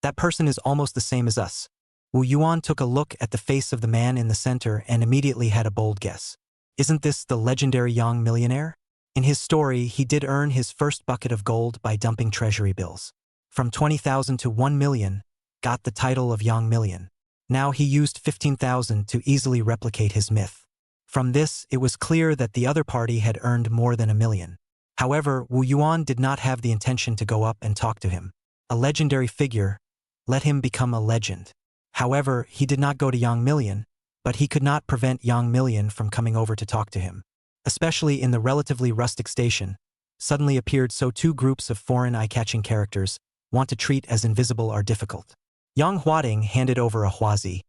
that person is almost the same as us." Wu Yuan took a look at the face of the man in the center and immediately had a bold guess. Isn't this the legendary young millionaire? In his story, he did earn his first bucket of gold by dumping treasury bills. From 20,000 to 1 million, got the title of Young Million. Now he used 15,000 to easily replicate his myth. From this, it was clear that the other party had earned more than 1 million. However, Wu Yuan did not have the intention to go up and talk to him. A legendary figure, let him become a legend. However, he did not go to Young Million, but he could not prevent Young Million from coming over to talk to him. Especially in the relatively rustic station, suddenly appeared so two groups of foreign eye-catching characters, want to treat as invisible are difficult. Yang Huading handed over a huazi.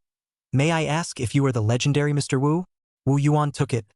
"May I ask if you are the legendary Mr. Wu?" Wu Yuan took it.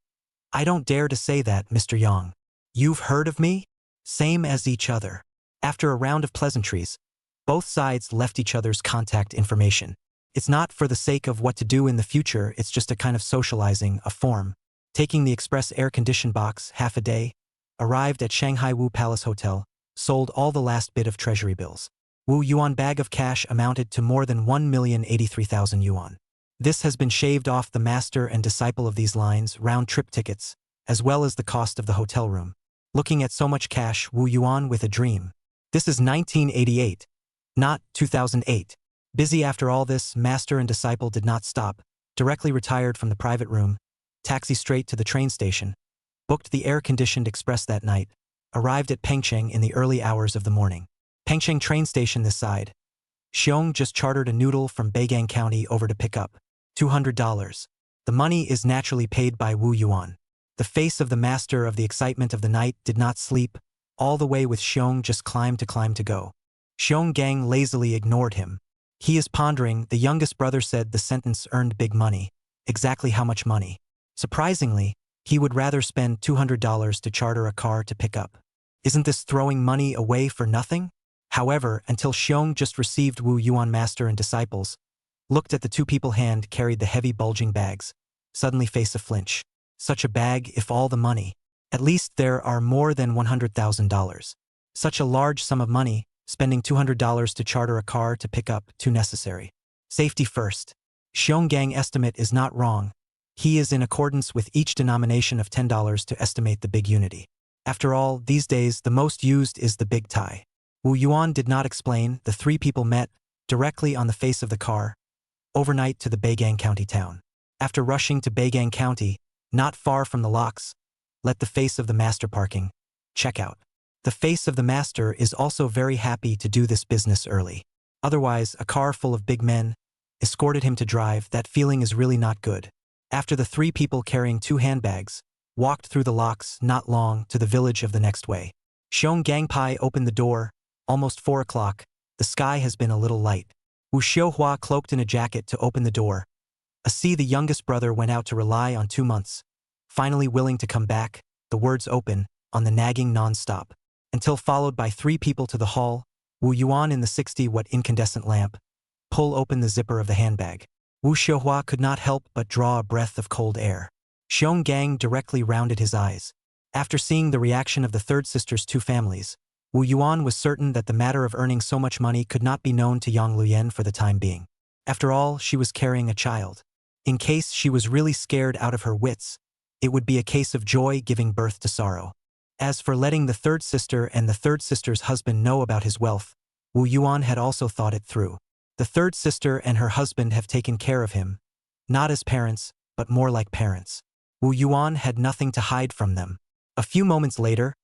"I don't dare to say that, Mr. Yang. You've heard of me? Same as each other." After a round of pleasantries, both sides left each other's contact information. It's not for the sake of what to do in the future, it's just a kind of socializing, a form. Taking the express air-conditioned box, half a day, arrived at Shanghai Wu Palace Hotel, sold all the last bit of treasury bills. Wu Yuan bag of cash amounted to more than 1,083,000 yuan. This has been shaved off the master and disciple of these lines, round-trip tickets, as well as the cost of the hotel room. Looking at so much cash, Wu Yuan with a dream. This is 1988, not 2008. Busy after all this, master and disciple did not stop, directly retired from the private room, taxi straight to the train station, booked the air-conditioned express that night, arrived at Pengcheng in the early hours of the morning. Pengcheng train station this side. Xiong just chartered a noodle from Beigang County over to pick up. $200. The money is naturally paid by Wu Yuan. The face of the master of the excitement of the night did not sleep, all the way with Xiong just climb to go. Xiong Gang lazily ignored him. He is pondering, the youngest brother said the sentence earned big money. Exactly how much money? Surprisingly, he would rather spend $200 to charter a car to pick up. Isn't this throwing money away for nothing? However, until Xiong just received Wu Yuan master and disciples, looked at the two people hand carried the heavy bulging bags, suddenly face a flinch. Such a bag, if all the money. At least there are more than $100,000. Such a large sum of money, spending $200 to charter a car to pick up, too necessary. Safety first. Xiong Gang estimate is not wrong. He is in accordance with each denomination of $10 to estimate the big unity. After all, these days the most used is the big tie. Wu Yuan did not explain, the three people met, directly on the face of the car, overnight to the Beigang County town. After rushing to Beigang County, not far from the locks, let the face of the master parking, check out. The face of the master is also very happy to do this business early. Otherwise, a car full of big men escorted him to drive. That feeling is really not good. After the three people carrying two handbags walked through the locks, not long, to the village of the next way. Xiong Gangpai opened the door, almost 4 o'clock. The sky has been a little light. Wu Xiuhua cloaked in a jacket to open the door. The youngest brother went out to rely on 2 months. Finally willing to come back, the words open, on the nagging non-stop. Until followed by 3 people to the hall, Wu Yuan in the 60-watt incandescent lamp, pull open the zipper of the handbag. Wu Xiuhua could not help but draw a breath of cold air. Xiong Gang directly rounded his eyes. After seeing the reaction of the third sister's 2 families, Wu Yuan was certain that the matter of earning so much money could not be known to Yang Luyen for the time being. After all, she was carrying a child. In case she was really scared out of her wits, it would be a case of joy giving birth to sorrow. As for letting the third sister and the third sister's husband know about his wealth, Wu Yuan had also thought it through. The third sister and her husband have taken care of him, not as parents, but more like parents. Wu Yuan had nothing to hide from them. A few moments later,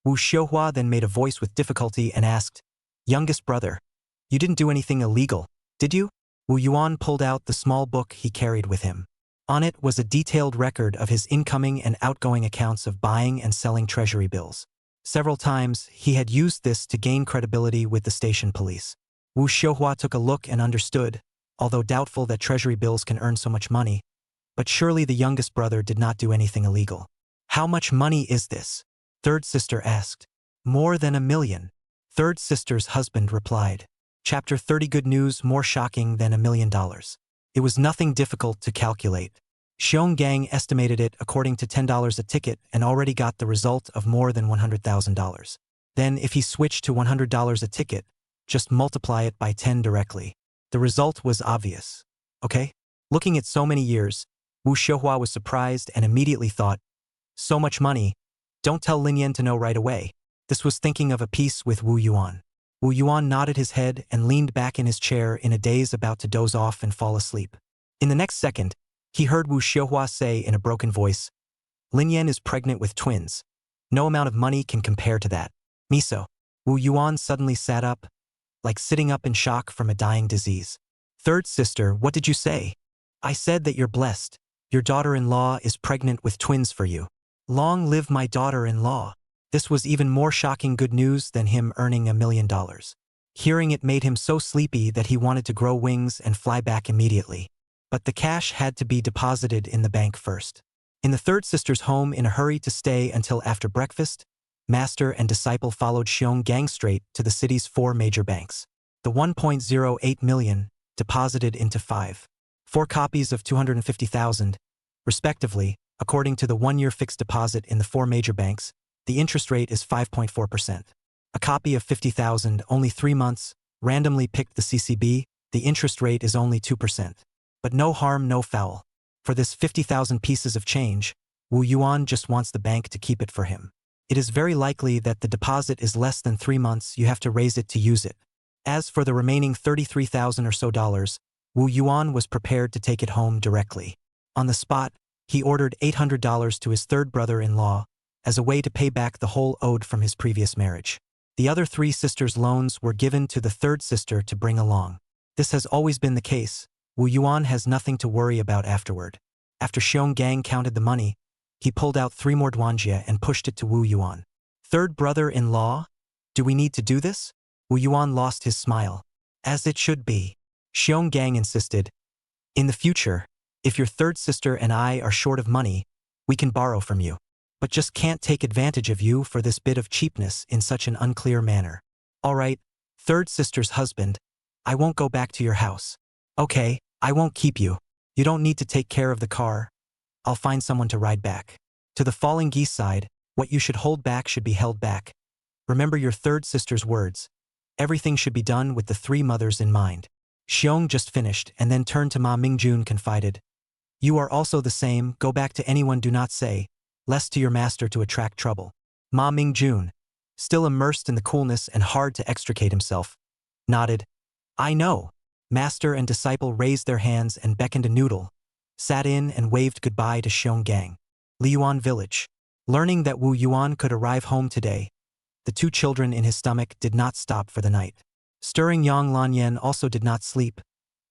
Wu Xiuhua then made a voice with difficulty and asked, "Youngest brother, you didn't do anything illegal, did you?" Wu Yuan pulled out the small book he carried with him. On it was a detailed record of his incoming and outgoing accounts of buying and selling treasury bills. Several times, he had used this to gain credibility with the station police. Wu Xiuhua took a look and understood, although doubtful that treasury bills can earn so much money, But surely the youngest brother did not do anything illegal. How much money is this? Third sister asked. More than 1 million. Third sister's husband replied. Chapter 30 Good news more shocking than $1 million. It was nothing difficult to calculate. Xiong Gang estimated it according to $10 a ticket and already got the result of more than $100,000. Then if he switched to $100 a ticket, just multiply it by 10 directly. The result was obvious. Okay? Looking at so many years, Wu Xiuhua was surprised and immediately thought, so much money, don't tell Lin Yan to know right away. This was thinking of a piece with Wu Yuan. Wu Yuan nodded his head and leaned back in his chair in a daze about to doze off and fall asleep. In the next second, he heard Wu Xiuhua say in a broken voice, Lin Yan is pregnant with twins. No amount of money can compare to that. Miso. Wu Yuan suddenly sat up, like sitting up in shock from a dying disease. Third sister, what did you say? I said that you're blessed. Your daughter-in-law is pregnant with twins for you. Long live my daughter-in-law. This was even more shocking good news than him earning $1 million. Hearing it made him so sleepy that he wanted to grow wings and fly back immediately. But the cash had to be deposited in the bank first. In the third sister's home in a hurry to stay until after breakfast, master and disciple followed Xiong Gang straight to the city's 4 major banks. The 1.08 million deposited into 4 copies of 250,000, respectively, according to the 1-year fixed deposit in the 4 major banks, the interest rate is 5.4%. A copy of 50,000, only 3 months, randomly picked the CCB, the interest rate is only 2%. But no harm, no foul. For this 50,000 pieces of change, Wu Yuan just wants the bank to keep it for him. It is very likely that the deposit is less than 3 months, you have to raise it to use it. As for the remaining 33,000 or so dollars, Wu Yuan was prepared to take it home directly. On the spot, he ordered $800 to his third brother-in-law as a way to pay back the whole owed from his previous marriage. The other 3 sisters' loans were given to the third sister to bring along. This has always been the case. Wu Yuan has nothing to worry about afterward. After Xiong Gang counted the money, he pulled out 3 more duanjie and pushed it to Wu Yuan. Third brother-in-law? Do we need to do this? Wu Yuan lost his smile. As it should be. Xiong Gang insisted. In the future, if your third sister and I are short of money, we can borrow from you. But just can't take advantage of you for this bit of cheapness in such an unclear manner. All right, third sister's husband, I won't go back to your house. Okay, I won't keep you. You don't need to take care of the car. I'll find someone to ride back. To the falling geese side, what you should hold back should be held back. Remember your third sister's words. Everything should be done with the 3 mothers in mind. Xiong just finished and then turned to Ma Mingjun confided. You are also the same, go back to anyone, do not say, lest to your master to attract trouble. Ma Mingjun, still immersed in the coolness and hard to extricate himself, nodded. I know. Master and disciple raised their hands and beckoned a noodle, sat in and waved goodbye to Xiong Gang. Liyuan village. Learning that Wu Yuan could arrive home today, the 2 children in his stomach did not stop for the night. Stirring Yang Lanyan also did not sleep.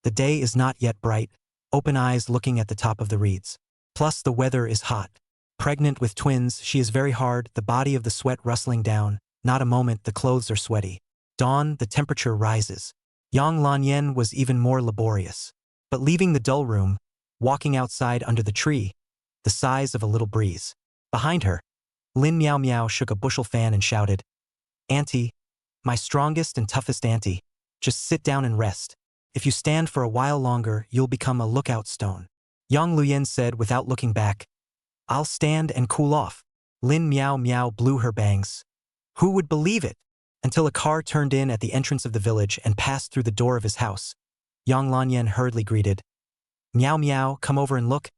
The day is not yet bright, open eyes looking at the top of the reeds. Plus the weather is hot. Pregnant with twins, she is very hard, the body of the sweat rustling down, not a moment the clothes are sweaty. Dawn, the temperature rises. Yang Lanyan was even more laborious. But leaving the dull room, walking outside under the tree, the size of a little breeze. Behind her, Lin Miao Miao shook a bushel fan and shouted, Auntie, my strongest and toughest auntie, just sit down and rest. If you stand for a while longer, you'll become a lookout stone. Yang Luyen said without looking back, I'll stand and cool off. Lin Miao Miao blew her bangs. Who would believe it? Until a car turned in at the entrance of the village and passed through the door of his house. Yang Lanyan hurriedly greeted. Miao Miao, come over and look.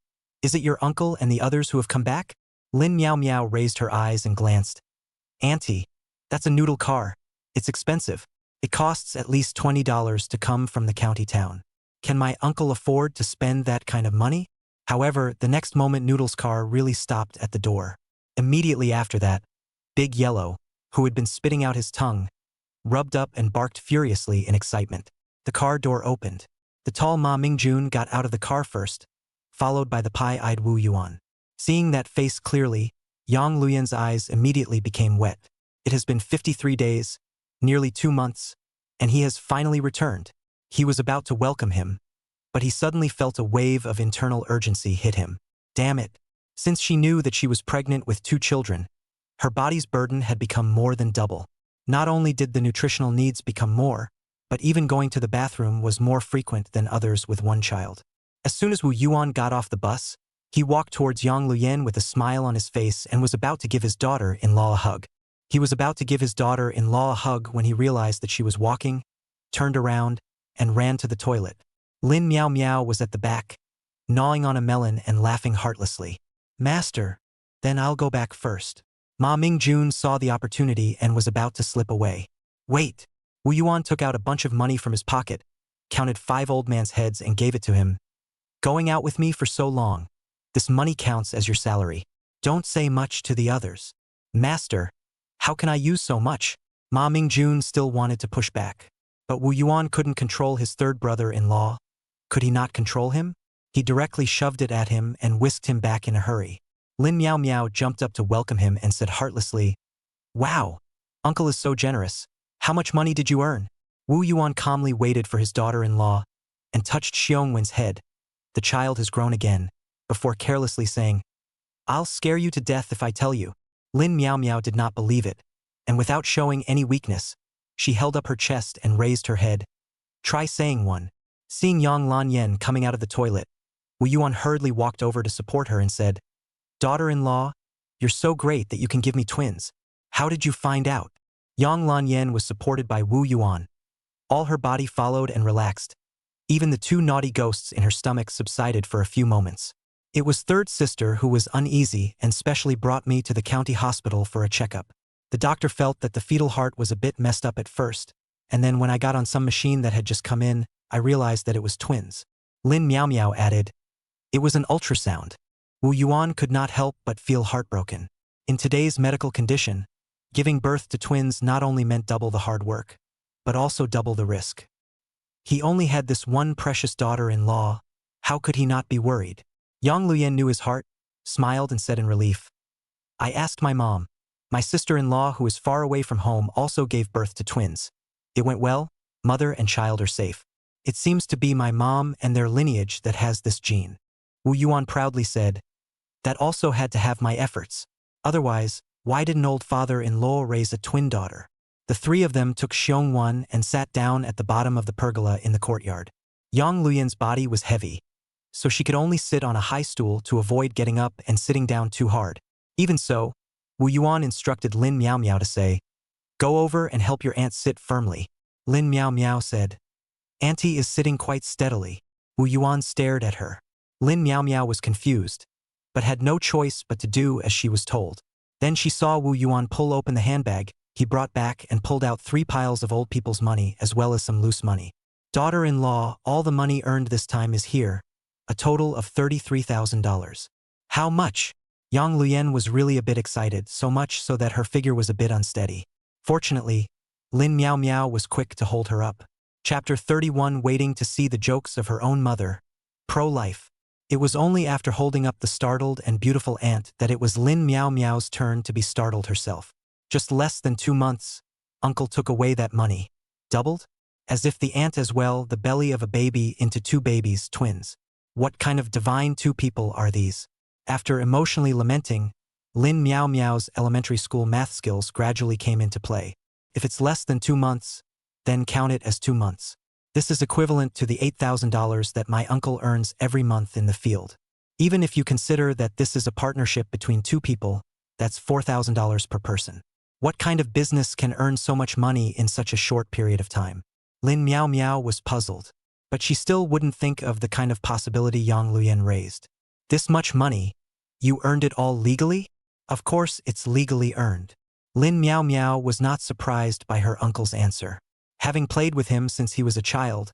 Is it your uncle and the others who have come back? Lin Miao Miao raised her eyes and glanced. Auntie, that's a noodle car. It's expensive. It costs at least $20 to come from the county town. Can my uncle afford to spend that kind of money? However, the next moment Noodle's car really stopped at the door. Immediately after that, Big Yellow, who had been spitting out his tongue, rubbed up and barked furiously in excitement. The car door opened. The tall Ma Mingjun got out of the car first, followed by the pie-eyed Wu Yuan. Seeing that face clearly, Yang Luyan's eyes immediately became wet. It has been 53 days, nearly 2 months, and he has finally returned. He was about to welcome him, but he suddenly felt a wave of internal urgency hit him. Damn it. Since she knew that she was pregnant with 2 children, her body's burden had become more than double. Not only did the nutritional needs become more, but even going to the bathroom was more frequent than others with 1 child. As soon as Wu Yuan got off the bus, he walked towards Yang Luyan with a smile on his face and was about to give his daughter-in-law a hug. He was about to give his daughter-in-law a hug when he realized that she was walking, turned around, and ran to the toilet. Lin Miao Miao was at the back, gnawing on a melon and laughing heartlessly. Master, then I'll go back first. Ma Mingjun saw the opportunity and was about to slip away. Wait! Wu Yuan took out a bunch of money from his pocket, counted 5 old man's heads and gave it to him. Going out with me for so long. This money counts as your salary. Don't say much to the others. Master, how can I use so much? Ma Mingjun still wanted to push back. But Wu Yuan couldn't control his 3rd brother-in-law. Could he not control him? He directly shoved it at him and whisked him back in a hurry. Lin Miao Miao jumped up to welcome him and said heartlessly, Wow, uncle is so generous. How much money did you earn? Wu Yuan calmly waited for his daughter-in-law and touched Xiongwen's head. The child has grown again, before carelessly saying, I'll scare you to death if I tell you. Lin Miao Miao did not believe it, and without showing any weakness, she held up her chest and raised her head. Try saying one. Seeing Yang Lanyan coming out of the toilet, Wu Yuan hurriedly walked over to support her and said, Daughter-in-law, you're so great that you can give me twins. How did you find out? Yang Lanyan was supported by Wu Yuan. All her body followed and relaxed. Even the 2 naughty ghosts in her stomach subsided for a few moments. It was 3rd sister who was uneasy and specially brought me to the county hospital for a checkup. The doctor felt that the fetal heart was a bit messed up at first, and then when I got on some machine that had just come in, I realized that it was twins. Lin Miao Miao added, It was an ultrasound. Wu Yuan could not help but feel heartbroken. In today's medical condition, giving birth to twins not only meant double the hard work, but also double the risk. He only had this one precious daughter-in-law. How could he not be worried? Yang Luyan knew his heart, smiled and said in relief, I asked my mom. My sister-in-law, who is far away from home, also gave birth to twins. It went well, mother and child are safe. It seems to be my mom and their lineage that has this gene. Wu Yuan proudly said, That also had to have my efforts. Otherwise, why did an old father-in-law raise a twin daughter? The 3 of them took Xiongwen and sat down at the bottom of the pergola in the courtyard. Yang Luyan's body was heavy, so she could only sit on a high stool to avoid getting up and sitting down too hard. Even so, Wu Yuan instructed Lin Miao Miao to say, Go over and help your aunt sit firmly. Lin Miao Miao said, Auntie is sitting quite steadily. Wu Yuan stared at her. Lin Miao Miao was confused, but had no choice but to do as she was told. Then she saw Wu Yuan pull open the handbag he brought back and pulled out 3 piles of old people's money as well as some loose money. Daughter-in-law, all the money earned this time is here, a total of $33,000. How much? Yang Luyan was really a bit excited, so much so that her figure was a bit unsteady. Fortunately, Lin Miao Miao was quick to hold her up. Chapter 31 Waiting to see the jokes of her own mother. Pro-life. It was only after holding up the startled and beautiful aunt that it was Lin Miao Miao's turn to be startled herself. Just less than 2 months, uncle took away that money. Doubled? As if the aunt as well, the belly of a baby into 2 babies, twins. What kind of divine 2 people are these? After emotionally lamenting, Lin Miao Miao's elementary school math skills gradually came into play. If it's less than 2 months, then count it as 2 months. This is equivalent to the $8,000 that my uncle earns every month in the field. Even if you consider that this is a partnership between 2 people, that's $4,000 per person. What kind of business can earn so much money in such a short period of time? Lin Miao Miao was puzzled, but she still wouldn't think of the kind of possibility Yang Luyan raised. This much money? You earned it all legally? Of course it's legally earned. Lin Miao Miao was not surprised by her uncle's answer. Having played with him since he was a child,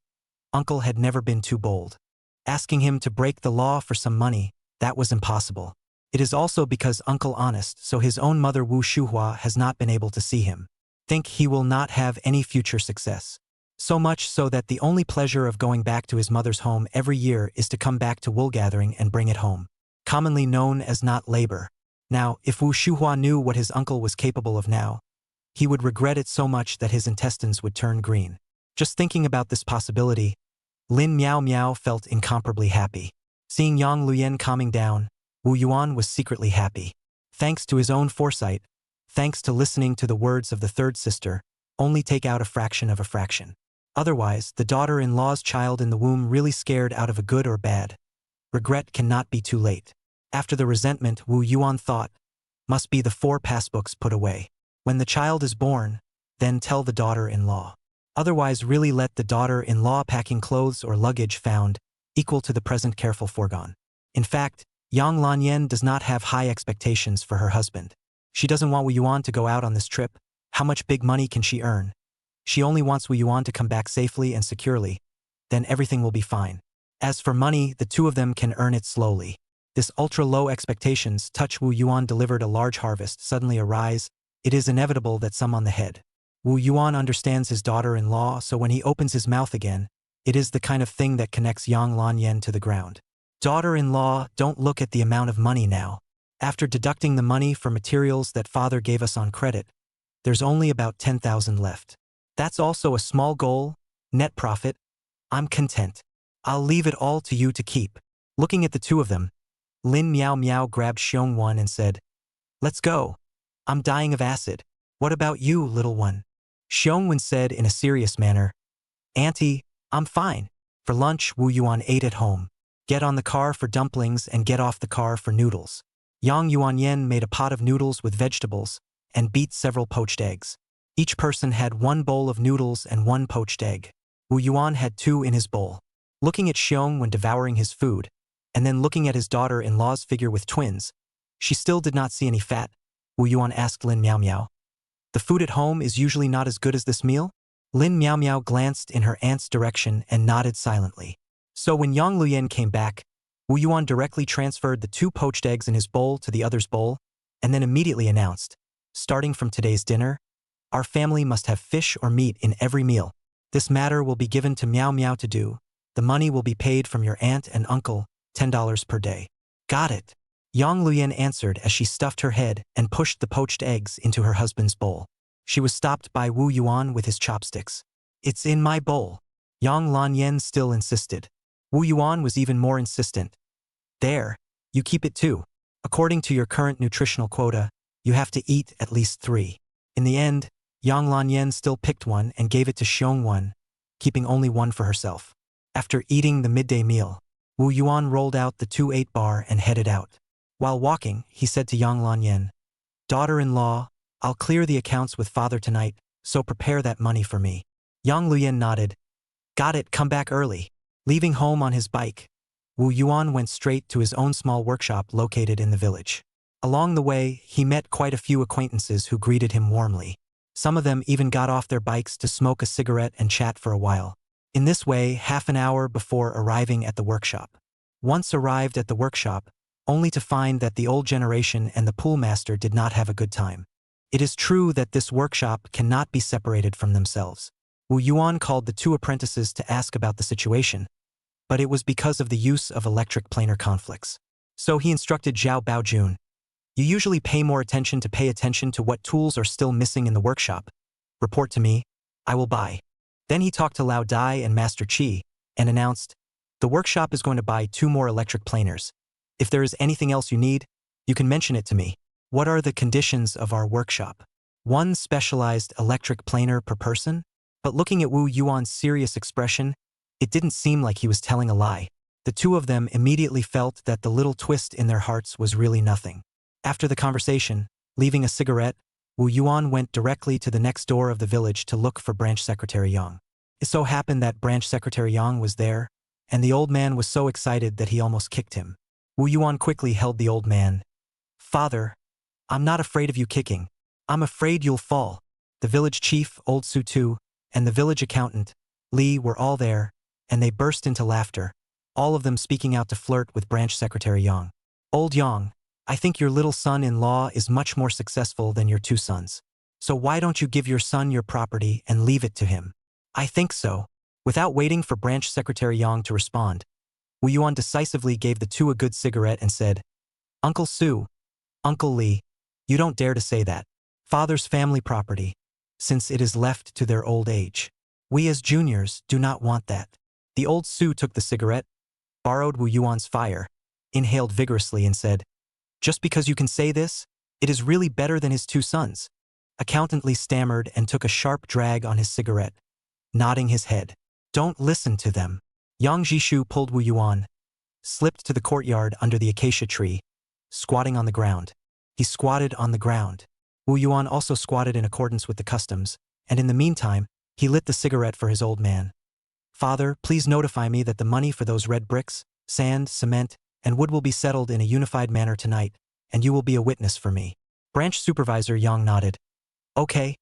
uncle had never been too bold. Asking him to break the law for some money, that was impossible. It is also because uncle honest, so his own mother Wu Shuhua has not been able to see him. Think he will not have any future success. So much so that the only pleasure of going back to his mother's home every year is to come back to wool gathering and bring it home. Commonly known as not labor. Now, if Wu Shuhua knew what his uncle was capable of now, he would regret it so much that his intestines would turn green. Just thinking about this possibility, Lin Miao Miao felt incomparably happy. Seeing Yang Luyen calming down, Wu Yuan was secretly happy. Thanks to his own foresight, thanks to listening to the words of the third sister, only take out a fraction of a fraction. Otherwise, the daughter-in-law's child in the womb really scared out of a good or bad. Regret cannot be too late. After the resentment, Wu Yuan thought, must be the 4 passbooks put away. When the child is born, then tell the daughter-in-law. Otherwise really let the daughter-in-law packing clothes or luggage found, equal to the present careful foregone. In fact, Yang Lanyan does not have high expectations for her husband. She doesn't want Wu Yuan to go out on this trip. How much big money can she earn? She only wants Wu Yuan to come back safely and securely. Then everything will be fine. As for money, the two of them can earn it slowly. This ultra-low expectations touch Wu Yuan delivered a large harvest suddenly arise. It is inevitable that some on the head. Wu Yuan understands his daughter-in-law, so when he opens his mouth again, it is the kind of thing that connects Yang Lanyan to the ground. Daughter-in-law, don't look at the amount of money now. After deducting the money for materials that father gave us on credit, there's only about 10,000 left. That's also a small goal, net profit. I'm content. I'll leave it all to you to keep. Looking at the two of them, Lin Miao Miao grabbed Xiongwan and said, let's go. I'm dying of acid. What about you, little one? Xiongwan said in a serious manner, Auntie, I'm fine. For lunch, Wu Yuan ate at home. Get on the car for dumplings and get off the car for noodles. Yang Yuanyen made a pot of noodles with vegetables and beat several poached eggs. Each person had 1 bowl of noodles and 1 poached egg. Wu Yuan had 2 in his bowl. Looking at Xiong when devouring his food, and then looking at his daughter-in-law's figure with twins, she still did not see any fat. Wu Yuan asked Lin Miao Miao. The food at home is usually not as good as this meal? Lin Miao Miao glanced in her aunt's direction and nodded silently. So when Yang Luyen came back, Wu Yuan directly transferred the 2 poached eggs in his bowl to the other's bowl, and then immediately announced, starting from today's dinner, our family must have fish or meat in every meal. This matter will be given to Miao Miao to do. The money will be paid from your aunt and uncle, $10 per day. Got it. Yang Luyen answered as she stuffed her head and pushed the poached eggs into her husband's bowl. She was stopped by Wu Yuan with his chopsticks. It's in my bowl. Yang Lanyan still insisted. Wu Yuan was even more insistent. There, you keep it too. According to your current nutritional quota, you have to eat at least 3. In the end, Yang Lanyan still picked one and gave it to Xiongwan, keeping only 1 for herself. After eating the midday meal, Wu Yuan rolled out the 2 8-bar and headed out. While walking, he said to Yang Lanyan, daughter-in-law, I'll clear the accounts with father tonight, so prepare that money for me. Yang Luyen nodded. Got it, come back early. Leaving home on his bike, Wu Yuan went straight to his own small workshop located in the village. Along the way, he met quite a few acquaintances who greeted him warmly. Some of them even got off their bikes to smoke a cigarette and chat for a while. In this way, half an hour before arriving at the workshop. Once arrived at the workshop, only to find that the old generation and the poolmaster did not have a good time. It is true that this workshop cannot be separated from themselves. Wu Yuan called the 2 apprentices to ask about the situation, but it was because of the use of electric planar conflicts. So he instructed Zhao Baojun, you usually pay more attention to what tools are still missing in the workshop. Report to me, I will buy. Then he talked to Lao Dai and Master Qi, and announced, the workshop is going to buy 2 more electric planars. If there is anything else you need, you can mention it to me. What are the conditions of our workshop? 1 specialized electric planar per person? But looking at Wu Yuan's serious expression, it didn't seem like he was telling a lie. The 2 of them immediately felt that the little twist in their hearts was really nothing. After the conversation, leaving a cigarette, Wu Yuan went directly to the next door of the village to look for Branch Secretary Yang. It so happened that Branch Secretary Yang was there, and the old man was so excited that he almost kicked him. Wu Yuan quickly held the old man. Father, I'm not afraid of you kicking. I'm afraid you'll fall. The village chief, Old Su Tu, and the village accountant, Li, were all there, and they burst into laughter, all of them speaking out to flirt with Branch Secretary Yang. Old Yang, I think your little son-in-law is much more successful than your 2 sons. So why don't you give your son your property and leave it to him? I think so. Without waiting for Branch Secretary Yang to respond, Wu Yuan decisively gave the 2 a good cigarette and said, Uncle Su, Uncle Li, you don't dare to say that. Father's family property, since it is left to their old age. We as juniors do not want that. The old Su took the cigarette, borrowed Wu Yuan's fire, inhaled vigorously and said, "Just because you can say this, it is really better than his two sons." Accountantly stammered and took a sharp drag on his cigarette, nodding his head. "Don't listen to them." Yang Jishu pulled Wu Yuan, slipped to the courtyard under the acacia tree, squatting on the ground. He squatted on the ground. Wu Yuan also squatted in accordance with the customs, and in the meantime, he lit the cigarette for his old man. "Father, please notify me that the money for those red bricks, sand, cement, and wood will be settled in a unified manner tonight, and you will be a witness for me." Branch Supervisor Yang nodded. "Okay.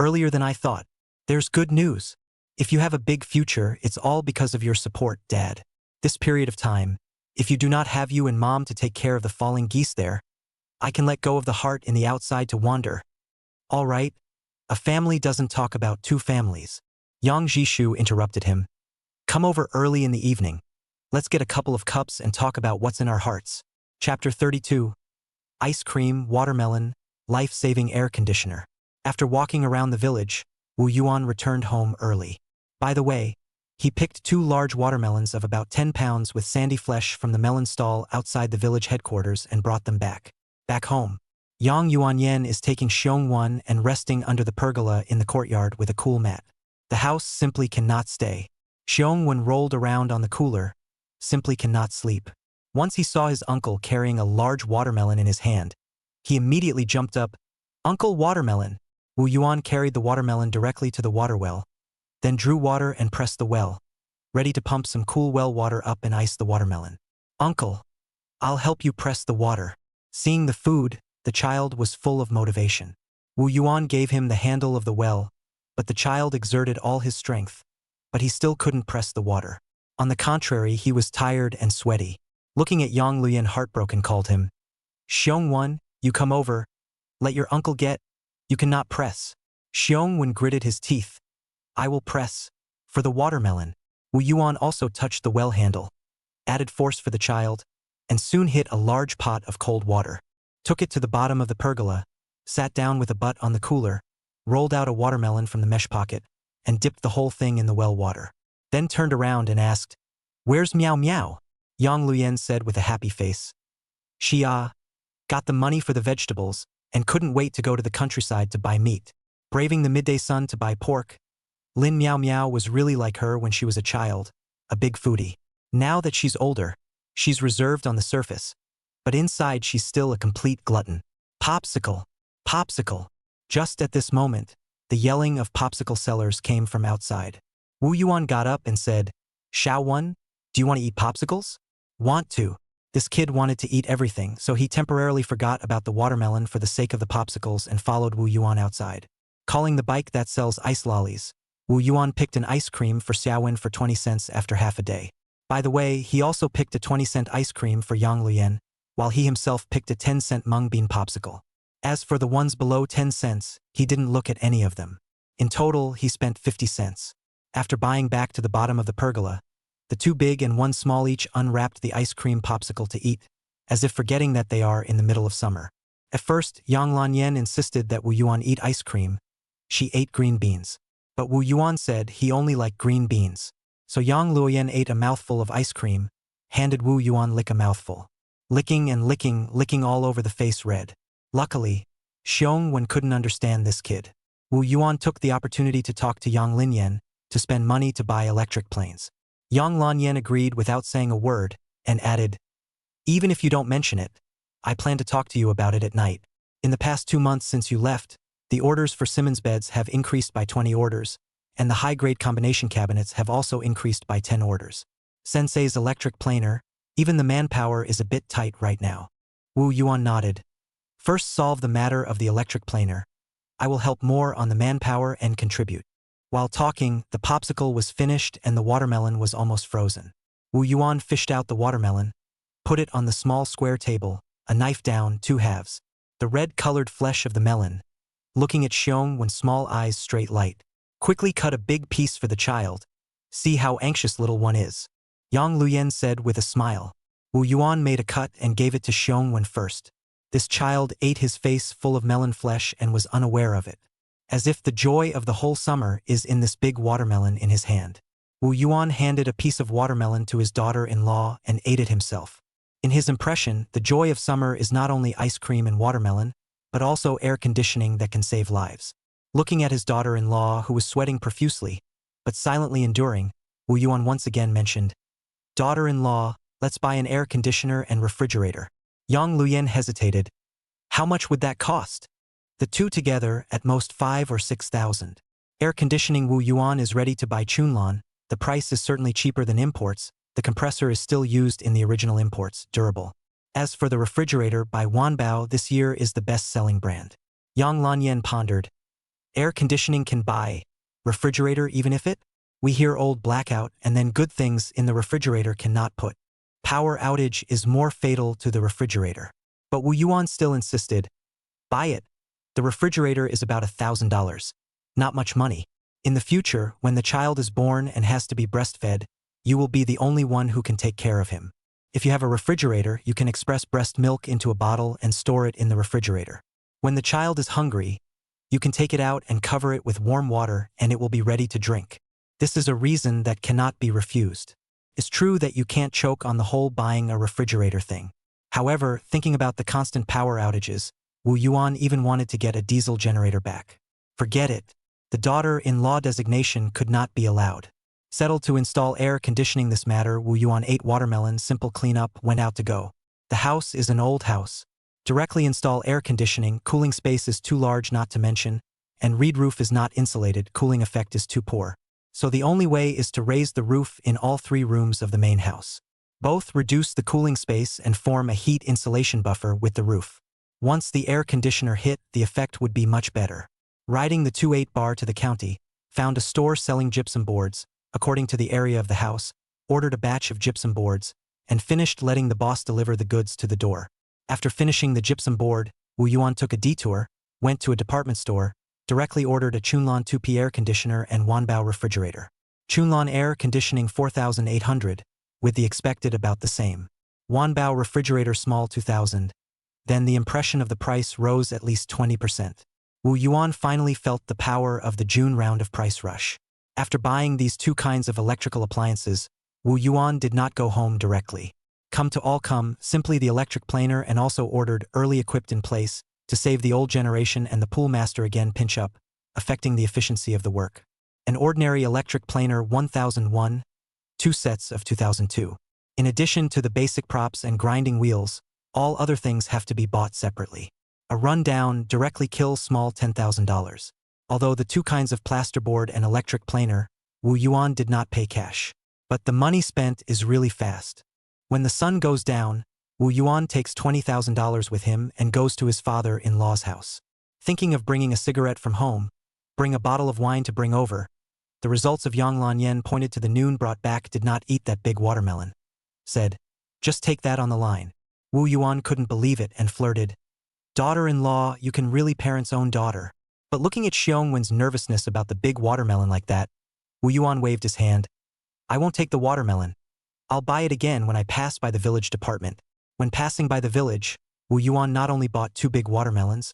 Earlier than I thought. There's good news. If you have a big future, it's all because of your support, Dad. This period of time, if you do not have you and Mom to take care of the falling geese there, I can let go of the heart in the outside to wander." "All right. A family doesn't talk about two families." Yang Jishu interrupted him. "Come over early in the evening. Let's get a couple of cups and talk about what's in our hearts." Chapter 32. Ice cream, watermelon, life-saving air conditioner. After walking around the village, Wu Yuan returned home early. By the way, he picked 2 large watermelons of about 10 pounds with sandy flesh from the melon stall outside the village headquarters and brought them back. Back home, Yang Yuanyan is taking Xiongwan and resting under the pergola in the courtyard with a cool mat. The house simply cannot stay. Xiongwan rolled around on the cooler, simply cannot sleep. Once he saw his uncle carrying a large watermelon in his hand, he immediately jumped up. "Uncle, watermelon!" Wu Yuan carried the watermelon directly to the water well, then drew water and pressed the well, ready to pump some cool well water up and ice the watermelon. "Uncle, I'll help you press the water." Seeing the food, the child was full of motivation. Wu Yuan gave him the handle of the well, but the child exerted all his strength, but he still couldn't press the water. On the contrary, he was tired and sweaty. Looking at Yang Luyan, heartbroken, called him, "Xiongwan, you come over. Let your uncle get. You cannot press." Xiongwan gritted his teeth. "I will press. For the watermelon." Wu Yuan also touched the well handle, added force for the child, and soon hit a large pot of cold water. Took it to the bottom of the pergola, sat down with a butt on the cooler, rolled out a watermelon from the mesh pocket, and dipped the whole thing in the well water. Then turned around and asked, "Where's Meow Meow?" Yang Luyan said with a happy face, "She got the money for the vegetables and couldn't wait to go to the countryside to buy meat. Braving the midday sun to buy pork. Lin Meow Meow was really like her when she was a child, a big foodie. Now that she's older, she's reserved on the surface, but inside she's still a complete glutton. Popsicle! Popsicle!" Just at this moment, the yelling of popsicle sellers came from outside. Wu Yuan got up and said, "Xiaowan, do you want to eat popsicles?" "Want to." This kid wanted to eat everything, so he temporarily forgot about the watermelon for the sake of the popsicles and followed Wu Yuan outside. Calling the bike that sells ice lollies, Wu Yuan picked an ice cream for Xiaowan for 20 cents after half a day. By the way, he also picked a 20-cent ice cream for Yang Luyan, while he himself picked a 10-cent mung bean popsicle. As for the ones below 10 cents, he didn't look at any of them. In total, he spent 50 cents. After buying back to the bottom of the pergola, the 2 big and 1 small each unwrapped the ice cream popsicle to eat, as if forgetting that they are in the middle of summer. At first, Yang Lanyan insisted that Wu Yuan eat ice cream. She ate green beans. But Wu Yuan said he only liked green beans. So Yang Luoyan ate a mouthful of ice cream, handed Wu Yuan lick a mouthful. Licking and licking, licking all over the face red. Luckily, Xiongwen couldn't understand this kid. Wu Yuan took the opportunity to talk to Yang Linyan to spend money to buy electric planes. Yang Lanyan agreed without saying a word, and added, "Even if you don't mention it, I plan to talk to you about it at night. In the past 2 months since you left, the orders for Simmons beds have increased by 20 orders, and the high-grade combination cabinets have also increased by 10 orders. Sensei's electric planer, even the manpower is a bit tight right now." Wu Yuan nodded. "First solve the matter of the electric planer. I will help more on the manpower and contribute." While talking, the popsicle was finished and the watermelon was almost frozen. Wu Yuan fished out the watermelon, put it on the small square table, a knife down, 2 halves. The red-colored flesh of the melon, looking at Xiong when small eyes straight light. Quickly cut a big piece for the child. "See how anxious little one is," Yang Luyan said with a smile. Wu Yuan made a cut and gave it to Xiong when first. This child ate his face full of melon flesh and was unaware of it, as if the joy of the whole summer is in this big watermelon in his hand. Wu Yuan handed a piece of watermelon to his daughter-in-law and ate it himself. In his impression, the joy of summer is not only ice cream and watermelon, but also air conditioning that can save lives. Looking at his daughter-in-law, who was sweating profusely, but silently enduring, Wu Yuan once again mentioned, "Daughter-in-law, let's buy an air conditioner and refrigerator." Yang Luyan hesitated. How much would that cost? The two together, at most 5 or 6,000. Air conditioning. Wu Yuan is ready to buy Chunlan. The price is certainly cheaper than imports. The compressor is still used in the original imports, durable. As for the refrigerator, by Wanbao, this year is the best-selling brand. Yang Lanyan pondered. Air conditioning can buy refrigerator even if it? We hear old blackout and then good things in the refrigerator cannot put. Power outage is more fatal to the refrigerator. But Wu Yuan still insisted. Buy it. The refrigerator is about $1,000. Not much money. In the future, when the child is born and has to be breastfed, you will be the only one who can take care of him. If you have a refrigerator, you can express breast milk into a bottle and store it in the refrigerator. When the child is hungry, you can take it out and cover it with warm water and it will be ready to drink. This is a reason that cannot be refused. It's true that you can't choke on the whole buying a refrigerator thing. However, thinking about the constant power outages, Wu Yuan even wanted to get a diesel generator back. Forget it. The daughter-in-law designation could not be allowed. Settled to install air conditioning. This matter, Wu Yuan ate watermelon, simple cleanup, went out to go. The house is an old house. Directly install air conditioning, cooling space is too large not to mention, and reed roof is not insulated, cooling effect is too poor. So the only way is to raise the roof in all 3 rooms of the main house. Both reduce the cooling space and form a heat insulation buffer with the roof. Once the air conditioner hit, the effect would be much better. Riding the 2-8 bar to the county, found a store selling gypsum boards, according to the area of the house, ordered a batch of gypsum boards, and finished letting the boss deliver the goods to the door. After finishing the gypsum board, Wu Yuan took a detour, went to a department store, directly ordered a Chunlan 2P air conditioner and Wanbao refrigerator. Chunlan air conditioning 4,800, with the expected about the same. Wanbao refrigerator small 2,000. Then the impression of the price rose at least 20%. Wu Yuan finally felt the power of the June round of price rush. After buying these 2 kinds of electrical appliances, Wu Yuan did not go home directly. Come to all come, simply the electric planer, and also ordered early equipped in place, to save the old generation and the pool master again pinch up, affecting the efficiency of the work. An ordinary electric planer 1001, 2 sets of 2002. In addition to the basic props and grinding wheels, all other things have to be bought separately. A rundown directly kills small $10,000. Although the 2 kinds of plasterboard and electric planer, Wu Yuan did not pay cash. But the money spent is really fast. When the sun goes down, Wu Yuan takes $20,000 with him and goes to his father-in-law's house. Thinking of bringing a cigarette from home, bring a bottle of wine to bring over. The results of Yang Lanyan pointed to the noon brought back. Did not eat that big watermelon. Said, just take that on the line. Wu Yuan couldn't believe it and flirted. Daughter-in-law, you can really parent's own daughter. But looking at Xiongwen's nervousness about the big watermelon like that, Wu Yuan waved his hand. I won't take the watermelon. I'll buy it again when I pass by the village department. When passing by the village, Wu Yuan not only bought 2 big watermelons,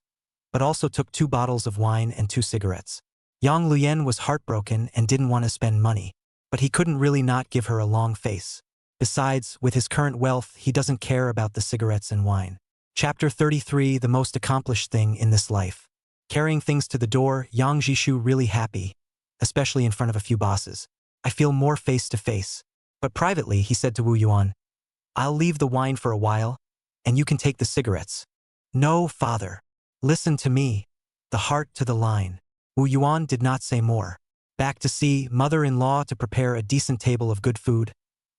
but also took 2 bottles of wine and 2 cigarettes. Yang Luyan was heartbroken and didn't want to spend money, but he couldn't really not give her a long face. Besides, with his current wealth, he doesn't care about the cigarettes and wine. Chapter 33, the most accomplished thing in this life. Carrying things to the door, Yang Jishu really happy, especially in front of a few bosses. I feel more face to face. But privately, he said to Wu Yuan, I'll leave the wine for a while, and you can take the cigarettes. No, father. Listen to me. The heart to the line. Wu Yuan did not say more. Back to see mother-in-law to prepare a decent table of good food.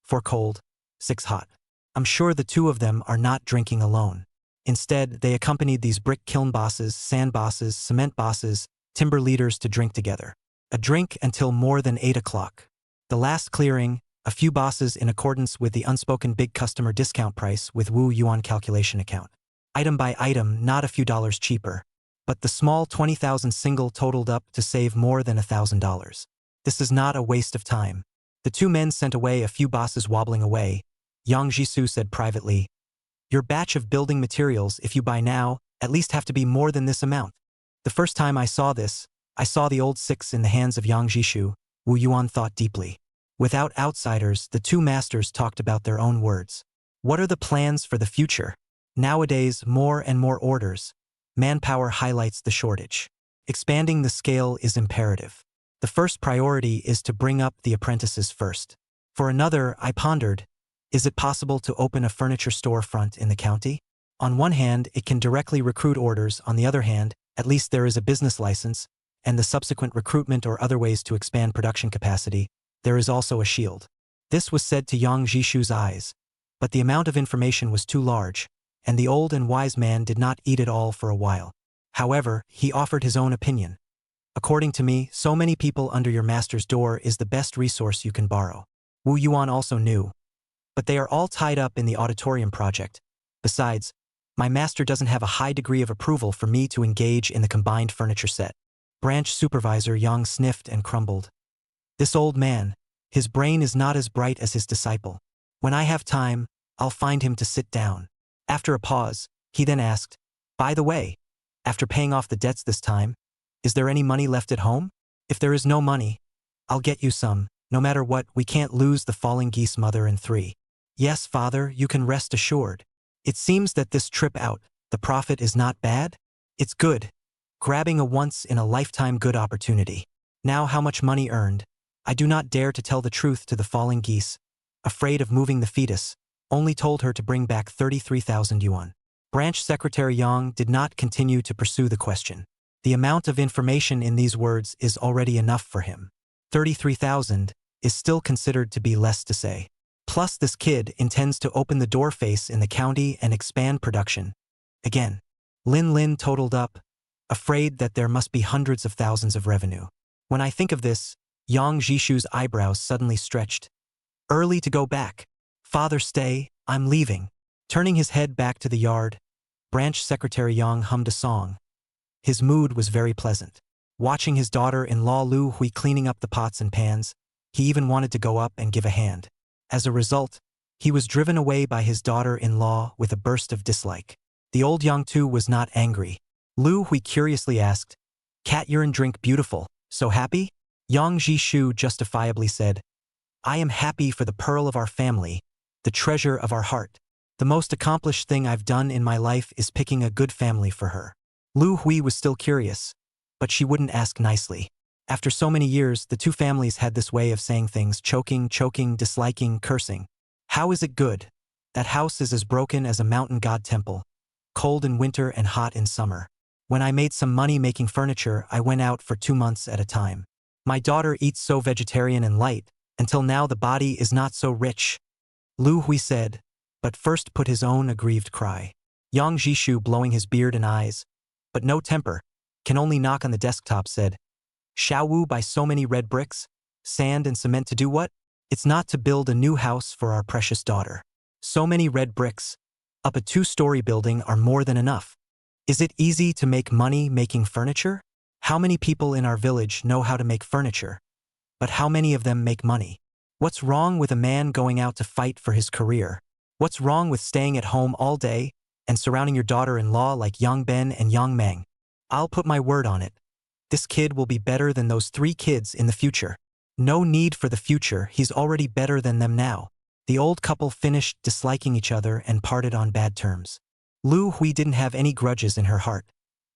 4 cold, 6 hot. I'm sure the 2 of them are not drinking alone. Instead, they accompanied these brick kiln bosses, sand bosses, cement bosses, timber leaders to drink together. A drink until more than 8 o'clock. The last clearing, a few bosses in accordance with the unspoken big customer discount price with Wu Yuan calculation account. Item by item, not a few dollars cheaper. But the small 20,000 single totaled up to save more than $1,000. This is not a waste of time. The 2 men sent away a few bosses wobbling away. Yang Jisoo said privately, your batch of building materials, if you buy now, at least have to be more than this amount. The first time I saw this, I saw the old 6 in the hands of Yang Jisoo. Wu Yuan thought deeply. Without outsiders, the two masters talked about their own words. What are the plans for the future? Nowadays, more and more orders. Manpower highlights the shortage. Expanding the scale is imperative. The first priority is to bring up the apprentices first. For another, I pondered, is it possible to open a furniture storefront in the county? On one hand, it can directly recruit orders. On the other hand, at least there is a business license, and the subsequent recruitment or other ways to expand production capacity. There is also a shield. This was said to Yang Jishu's eyes, but the amount of information was too large, and the old and wise man did not eat it all for a while. However, he offered his own opinion. According to me, so many people under your master's door is the best resource you can borrow. Wu Yuan also knew. But they are all tied up in the auditorium project. Besides, my master doesn't have a high degree of approval for me to engage in the combined furniture set. Branch supervisor Yang sniffed and crumbled. This old man, his brain is not as bright as his disciple. When I have time, I'll find him to sit down. After a pause, he then asked, by the way, after paying off the debts this time, is there any money left at home? If there is no money, I'll get you some. No matter what, we can't lose the falling geese mother and 3. Yes, father, you can rest assured. It seems that this trip out, the profit is not bad. It's good. Grabbing a once-in-a-lifetime good opportunity. Now how much money earned? I do not dare to tell the truth to the falling geese. Afraid of moving the fetus, only told her to bring back 33,000 yuan. Branch Secretary Yang did not continue to pursue the question. The amount of information in these words is already enough for him. 33,000 is still considered to be less to say. Plus this kid intends to open the door face in the county and expand production. Again, Lin totaled up, afraid that there must be hundreds of thousands of revenue. When I think of this, Yang Jishu's eyebrows suddenly stretched. Early to go back. Father, stay, I'm leaving. Turning his head back to the yard, Branch Secretary Yang hummed a song. His mood was very pleasant. Watching his daughter-in-law Lu Hui cleaning up the pots and pans, he even wanted to go up and give a hand. As a result, he was driven away by his daughter-in-law with a burst of dislike. The old Yang too was not angry. Lu Hui curiously asked, cat urine drink beautiful, so happy? Yang Jishu justifiably said, I am happy for the pearl of our family, the treasure of our heart. The most accomplished thing I've done in my life is picking a good family for her. Lu Hui was still curious, but she wouldn't ask nicely. After so many years, the two families had this way of saying things, choking, disliking, cursing. How is it good? That house is as broken as a mountain god temple, cold in winter and hot in summer. When I made some money making furniture, I went out for 2 months at a time. My daughter eats so vegetarian and light, until now the body is not so rich. Lu Hui said, but first put his own aggrieved cry. Yang Jishu, blowing his beard and eyes, but no temper, can only knock on the desktop, said, Shall Wu buy so many red bricks, sand and cement to do what? It's not to build a new house for our precious daughter. So many red bricks, up a 2-story building are more than enough. Is it easy to make money making furniture? How many people in our village know how to make furniture? But how many of them make money? What's wrong with a man going out to fight for his career? What's wrong with staying at home all day and surrounding your daughter-in-law like Yang Ben and Yang Meng? I'll put my word on it. This kid will be better than those 3 kids in the future. No need for the future, he's already better than them now. The old couple finished disliking each other and parted on bad terms. Lu Hui didn't have any grudges in her heart,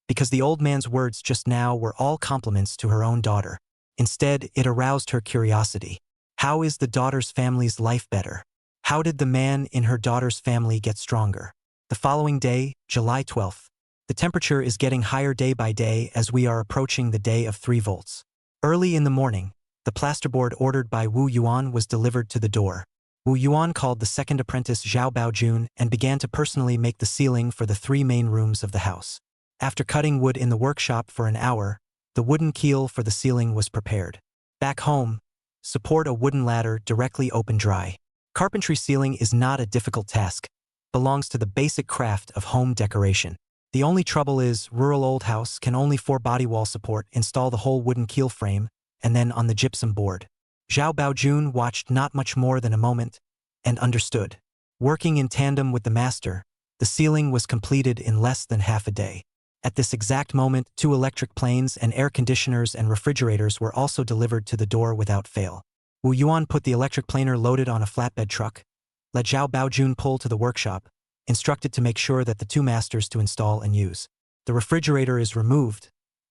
because the old man's words just now were all compliments to her own daughter. Instead, it aroused her curiosity. How is the daughter's family's life better? How did the man in her daughter's family get stronger? The following day, July 12th. The temperature is getting higher day by day as we are approaching the day of 3 volts. Early in the morning, the plasterboard ordered by Wu Yuan was delivered to the door. Wu Yuan called the second apprentice Zhao Baojun and began to personally make the ceiling for the 3 main rooms of the house. After cutting wood in the workshop for an hour, the wooden keel for the ceiling was prepared. Back home, support a wooden ladder directly open dry. Carpentry ceiling is not a difficult task, belongs to the basic craft of home decoration. The only trouble is, rural old house can only 4 body wall support, install the whole wooden keel frame, and then on the gypsum board. Zhao Baojun watched not much more than a moment, and understood. Working in tandem with the master, the ceiling was completed in less than half a day. At this exact moment, 2 electric planes and air conditioners and refrigerators were also delivered to the door without fail. Wu Yuan put the electric planer loaded on a flatbed truck, let Zhao Baojun pull to the workshop, instructed to make sure that the two masters to install and use. The refrigerator is removed,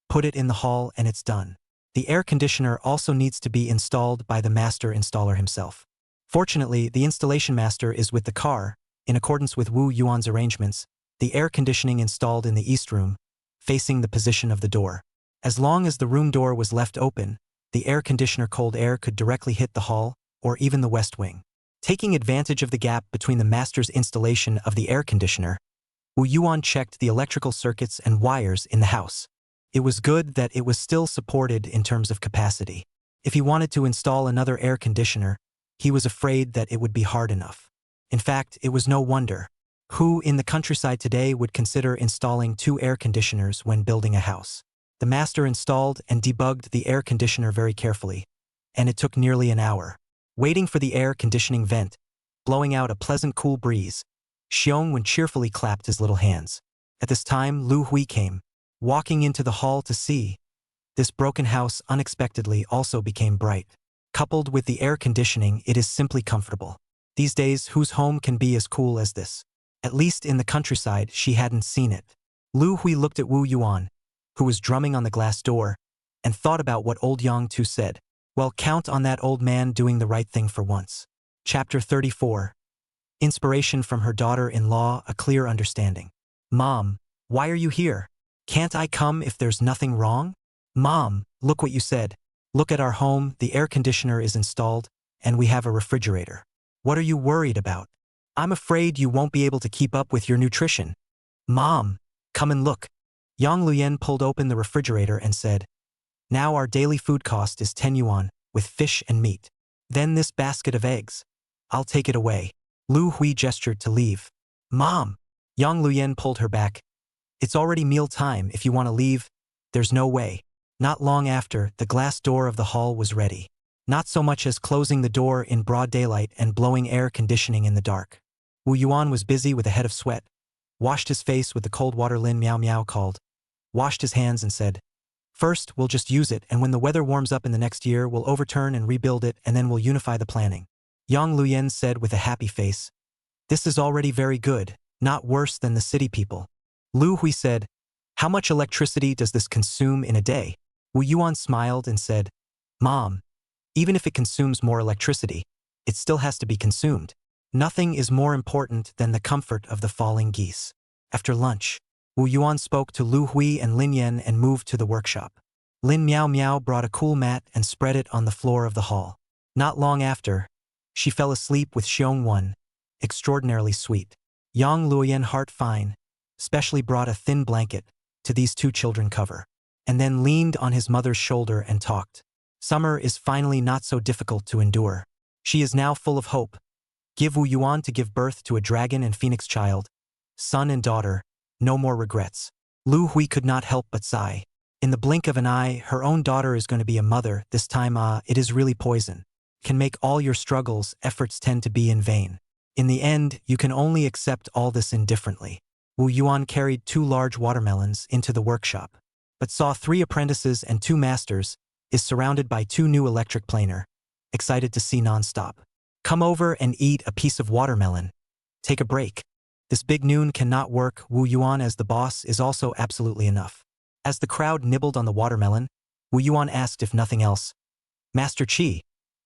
put it in the hall and it's done. The air conditioner also needs to be installed by the master installer himself. Fortunately, the installation master is with the car. In accordance with Wu Yuan's arrangements, the air conditioning installed in the east room, facing the position of the door. As long as the room door was left open, the air conditioner cold air could directly hit the hall or even the west wing. Taking advantage of the gap between the master's installation of the air conditioner, Wu Yuan checked the electrical circuits and wires in the house. It was good that it was still supported in terms of capacity. If he wanted to install another air conditioner, he was afraid that it would be hard enough. In fact, it was no wonder. Who in the countryside today would consider installing 2 air conditioners when building a house? The master installed and debugged the air conditioner very carefully, and it took nearly an hour. Waiting for the air conditioning vent, blowing out a pleasant cool breeze, Xiongwen cheerfully clapped his little hands. At this time, Lu Hui came, walking into the hall to see. This broken house unexpectedly also became bright. Coupled with the air conditioning, it is simply comfortable. These days, whose home can be as cool as this? At least in the countryside, she hadn't seen it. Lu Hui looked at Wu Yuan, who was drumming on the glass door, and thought about what old Yang Tu said. Well, count on that old man doing the right thing for once. Chapter 34. Inspiration from her daughter-in-law, a clear understanding. Mom, why are you here? Can't I come if there's nothing wrong? Mom, look what you said. Look at our home, the air conditioner is installed, and we have a refrigerator. What are you worried about? I'm afraid you won't be able to keep up with your nutrition. Mom, come and look. Yang Luyen pulled open the refrigerator and said, now our daily food cost is 10 yuan, with fish and meat. Then this basket of eggs. I'll take it away. Lu Hui gestured to leave. Mom! Yang Luyen pulled her back. It's already meal time. If you want to leave, there's no way. Not long after, the glass door of the hall was ready. Not so much as closing the door in broad daylight and blowing air conditioning in the dark. Wu Yuan was busy with a head of sweat, washed his face with the cold water Lin Miao Miao called, washed his hands and said, first, we'll just use it, and when the weather warms up in the next year, we'll overturn and rebuild it, and then we'll unify the planning. Yang Luyen said with a happy face, this is already very good, not worse than the city people. Lu Hui said, how much electricity does this consume in a day? Wu Yuan smiled and said, Mom, even if it consumes more electricity, it still has to be consumed. Nothing is more important than the comfort of the falling geese. After lunch, Wu Yuan spoke to Lu Hui and Lin Yan and moved to the workshop. Lin Miao Miao brought a cool mat and spread it on the floor of the hall. Not long after, she fell asleep with Xiongwen, extraordinarily sweet. Yang Luoyan, heart fine, specially brought a thin blanket to these 2 children cover, and then leaned on his mother's shoulder and talked. Summer is finally not so difficult to endure. She is now full of hope. Give Wu Yuan to give birth to a dragon and phoenix child, son and daughter, no more regrets. Lu Hui could not help but sigh. In the blink of an eye, her own daughter is going to be a mother, this time it is really poison. Can make all your struggles, efforts tend to be in vain. In the end, you can only accept all this indifferently. Wu Yuan carried 2 large watermelons into the workshop, but saw 3 apprentices and 2 masters, is surrounded by 2 new electric planer, excited to see non-stop. Come over and eat a piece of watermelon. Take a break. This big noon cannot work. Wu Yuan as the boss is also absolutely enough. As the crowd nibbled on the watermelon, Wu Yuan asked if nothing else, Master Qi,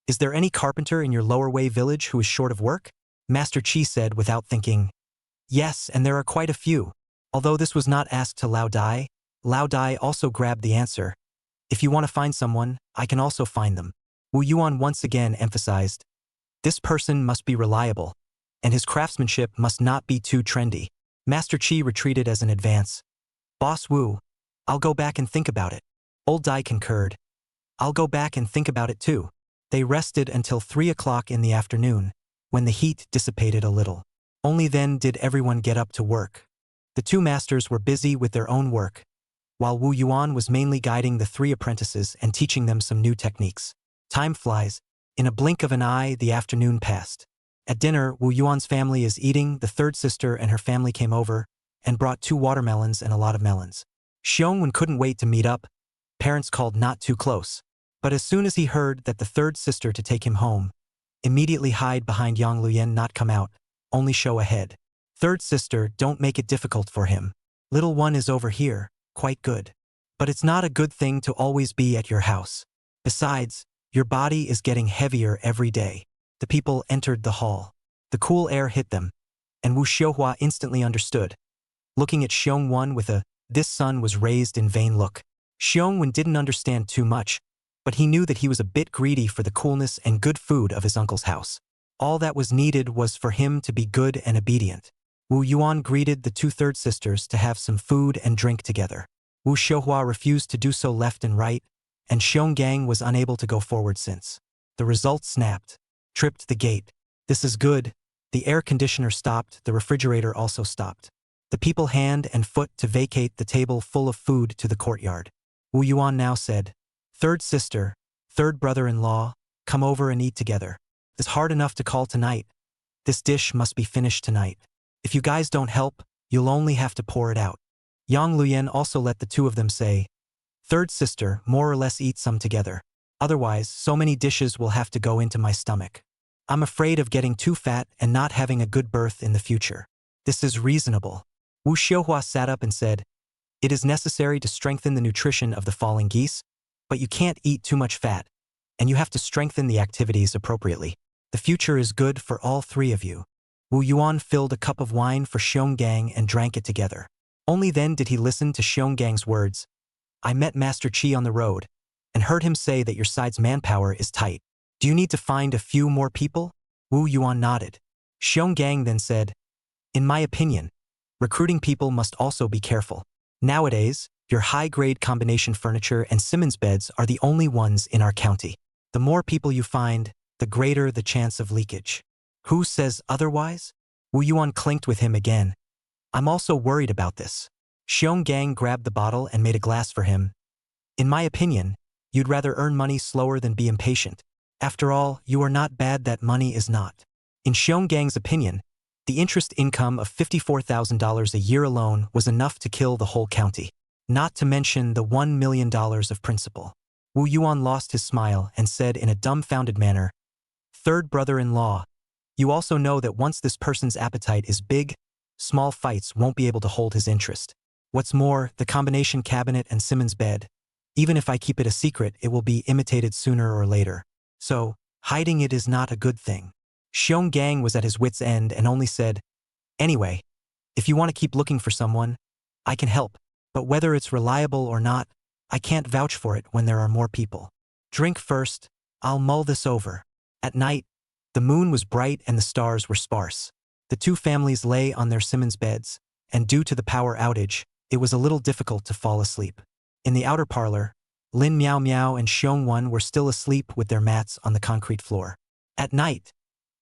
is there any carpenter in your Lower Wei village who is short of work? Master Qi said without thinking, yes, and there are quite a few. Although this was not asked to Lao Dai also grabbed the answer. If you want to find someone, I can also find them. Wu Yuan once again emphasized, this person must be reliable, and his craftsmanship must not be too trendy. Master Qi retreated as an advance. Boss Wu, I'll go back and think about it. Old Dai concurred. I'll go back and think about it too. They rested until 3 o'clock in the afternoon, when the heat dissipated a little. Only then did everyone get up to work. The 2 masters were busy with their own work, while Wu Yuan was mainly guiding the 3 apprentices and teaching them some new techniques. Time flies. In a blink of an eye, the afternoon passed. At dinner, Wu Yuan's family is eating. The 3rd sister and her family came over and brought 2 watermelons and a lot of melons. Xiongwen couldn't wait to meet up. Parents called not too close. But as soon as he heard that the third sister to take him home, immediately hide behind Yang Luyen, not come out, only show ahead. Third sister, don't make it difficult for him. Little one is over here, quite good. But it's not a good thing to always be at your house. Besides, your body is getting heavier every day. The people entered the hall. The cool air hit them, and Wu Xiuhua instantly understood, looking at Xiongwen with a "this son was raised in vain" look. Xiongwen didn't understand too much, but he knew that he was a bit greedy for the coolness and good food of his uncle's house. All that was needed was for him to be good and obedient. Wu Yuan greeted the two third sisters to have some food and drink together. Wu Xiuhua refused to do so left and right, and Xionggang was unable to go forward since. The result snapped, tripped the gate. This is good. The air conditioner stopped, the refrigerator also stopped. The people hand and foot to vacate the table full of food to the courtyard. Wu Yuan now said, "Third sister, third brother-in-law, come over and eat together. It's hard enough to call tonight. This dish must be finished tonight. If you guys don't help, you'll only have to pour it out." Yang Luyen also let the two of them say, "Third sister, more or less eat some together. Otherwise, so many dishes will have to go into my stomach. I'm afraid of getting too fat and not having a good birth in the future. This is reasonable." Wu Xiuhua sat up and said, "It is necessary to strengthen the nutrition of the falling geese, but you can't eat too much fat, and you have to strengthen the activities appropriately. The future is good for all three of you." Wu Yuan filled a cup of wine for Xionggang and drank it together. Only then did he listen to Xiongang's words. "I met Master Qi on the road, and heard him say that your side's manpower is tight. Do you need to find a few more people?" Wu Yuan nodded. Xionggang then said, "In my opinion, recruiting people must also be careful. Nowadays, your high-grade combination furniture and Simmons beds are the only ones in our county. The more people you find, the greater the chance of leakage. Who says otherwise?" Wu Yuan clinked with him again. "I'm also worried about this." Xionggang grabbed the bottle and made a glass for him. "In my opinion, you'd rather earn money slower than be impatient. After all, you are not bad, that money is not." In Xiongang's opinion, the interest income of $54,000 a year alone was enough to kill the whole county, not to mention the $1 million of principal. Wu Yuan lost his smile and said in a dumbfounded manner, "Third brother-in-law, you also know that once this person's appetite is big, small fights won't be able to hold his interest. What's more, the combination cabinet and Simmons bed, even if I keep it a secret, it will be imitated sooner or later. So, hiding it is not a good thing." Xionggang was at his wit's end and only said, "Anyway, if you want to keep looking for someone, I can help, but whether it's reliable or not, I can't vouch for it when there are more people. Drink first, I'll mull this over." At night, the moon was bright and the stars were sparse. The two families lay on their Simmons beds, and due to the power outage, it was a little difficult to fall asleep. In the outer parlor, Lin Miao Miao and Xiongwen were still asleep with their mats on the concrete floor. At night,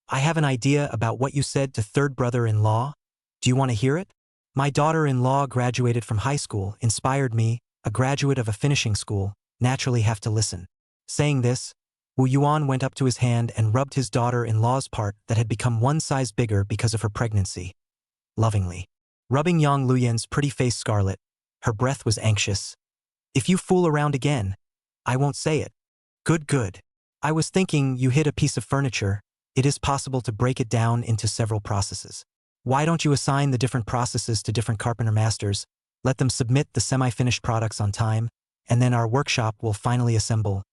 "I have an idea about what you said to third brother-in-law. Do you want to hear it? My daughter-in-law graduated from high school, inspired me, a graduate of a finishing school, naturally have to listen." Saying this, Wu Yuan went up to his hand and rubbed his daughter-in-law's part that had become one size bigger because of her pregnancy, lovingly. Rubbing Yang Luyen's pretty face scarlet, her breath was anxious. "If you fool around again, I won't say it." "Good, good. I was thinking you hit a piece of furniture. It is possible to break it down into several processes. Why don't you assign the different processes to different carpenter masters, let them submit the semi-finished products on time, and then our workshop will finally assemble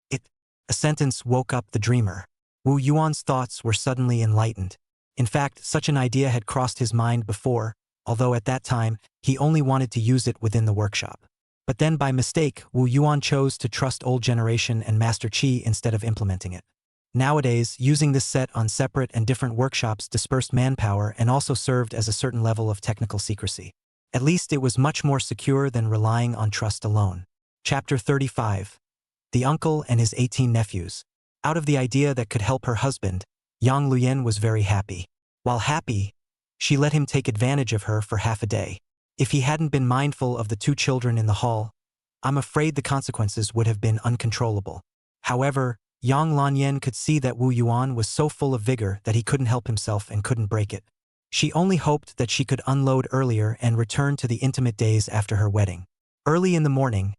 it?" A sentence woke up the dreamer. Wu Yuan's thoughts were suddenly enlightened. In fact, such an idea had crossed his mind before, although at that time, he only wanted to use it within the workshop. But then by mistake, Wu Yuan chose to trust old generation and Master Qi instead of implementing it. Nowadays, using this set on separate and different workshops dispersed manpower and also served as a certain level of technical secrecy. At least it was much more secure than relying on trust alone. Chapter 35. The Uncle and His 18 Nephews. Out of the idea that could help her husband, Yang Luyen was very happy. While happy, she let him take advantage of her for half a day. If he hadn't been mindful of the two children in the hall, I'm afraid the consequences would have been uncontrollable. However, Yang Lanyan could see that Wu Yuan was so full of vigor that he couldn't help himself and couldn't break it. She only hoped that she could unload earlier and return to the intimate days after her wedding. Early in the morning,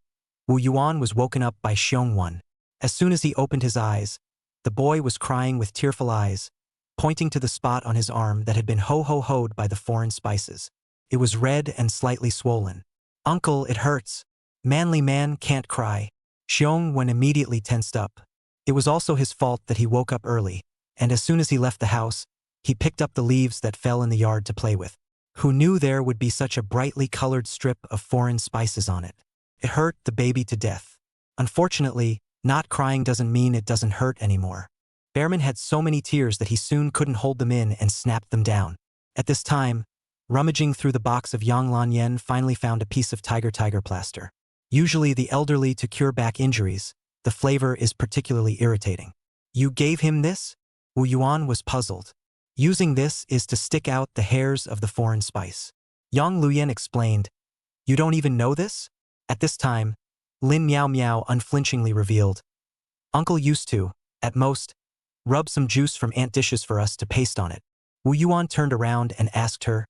Wu Yuan was woken up by Xiongwen. As soon as he opened his eyes, the boy was crying with tearful eyes, pointing to the spot on his arm that had been ho-ho-hoed by the foreign spices. It was red and slightly swollen. "Uncle, it hurts. Manly man can't cry." Xiong immediately tensed up. It was also his fault that he woke up early, and as soon as he left the house, he picked up the leaves that fell in the yard to play with. Who knew there would be such a brightly colored strip of foreign spices on it? It hurt the baby to death. Unfortunately, not crying doesn't mean it doesn't hurt anymore. Bearman had so many tears that he soon couldn't hold them in and snapped them down. At this time, rummaging through the box of Yang Lanyan finally found a piece of tiger plaster. Usually the elderly to cure back injuries, the flavor is particularly irritating. "You gave him this?" Wu Yuan was puzzled. "Using this is to stick out the hairs of the foreign spice." Yang Luyan explained. "You don't even know this?" At this time, Lin Miao Miao unflinchingly revealed. "Uncle used to, at most, rub some juice from ant dishes for us to paste on it." Wu Yuan turned around and asked her,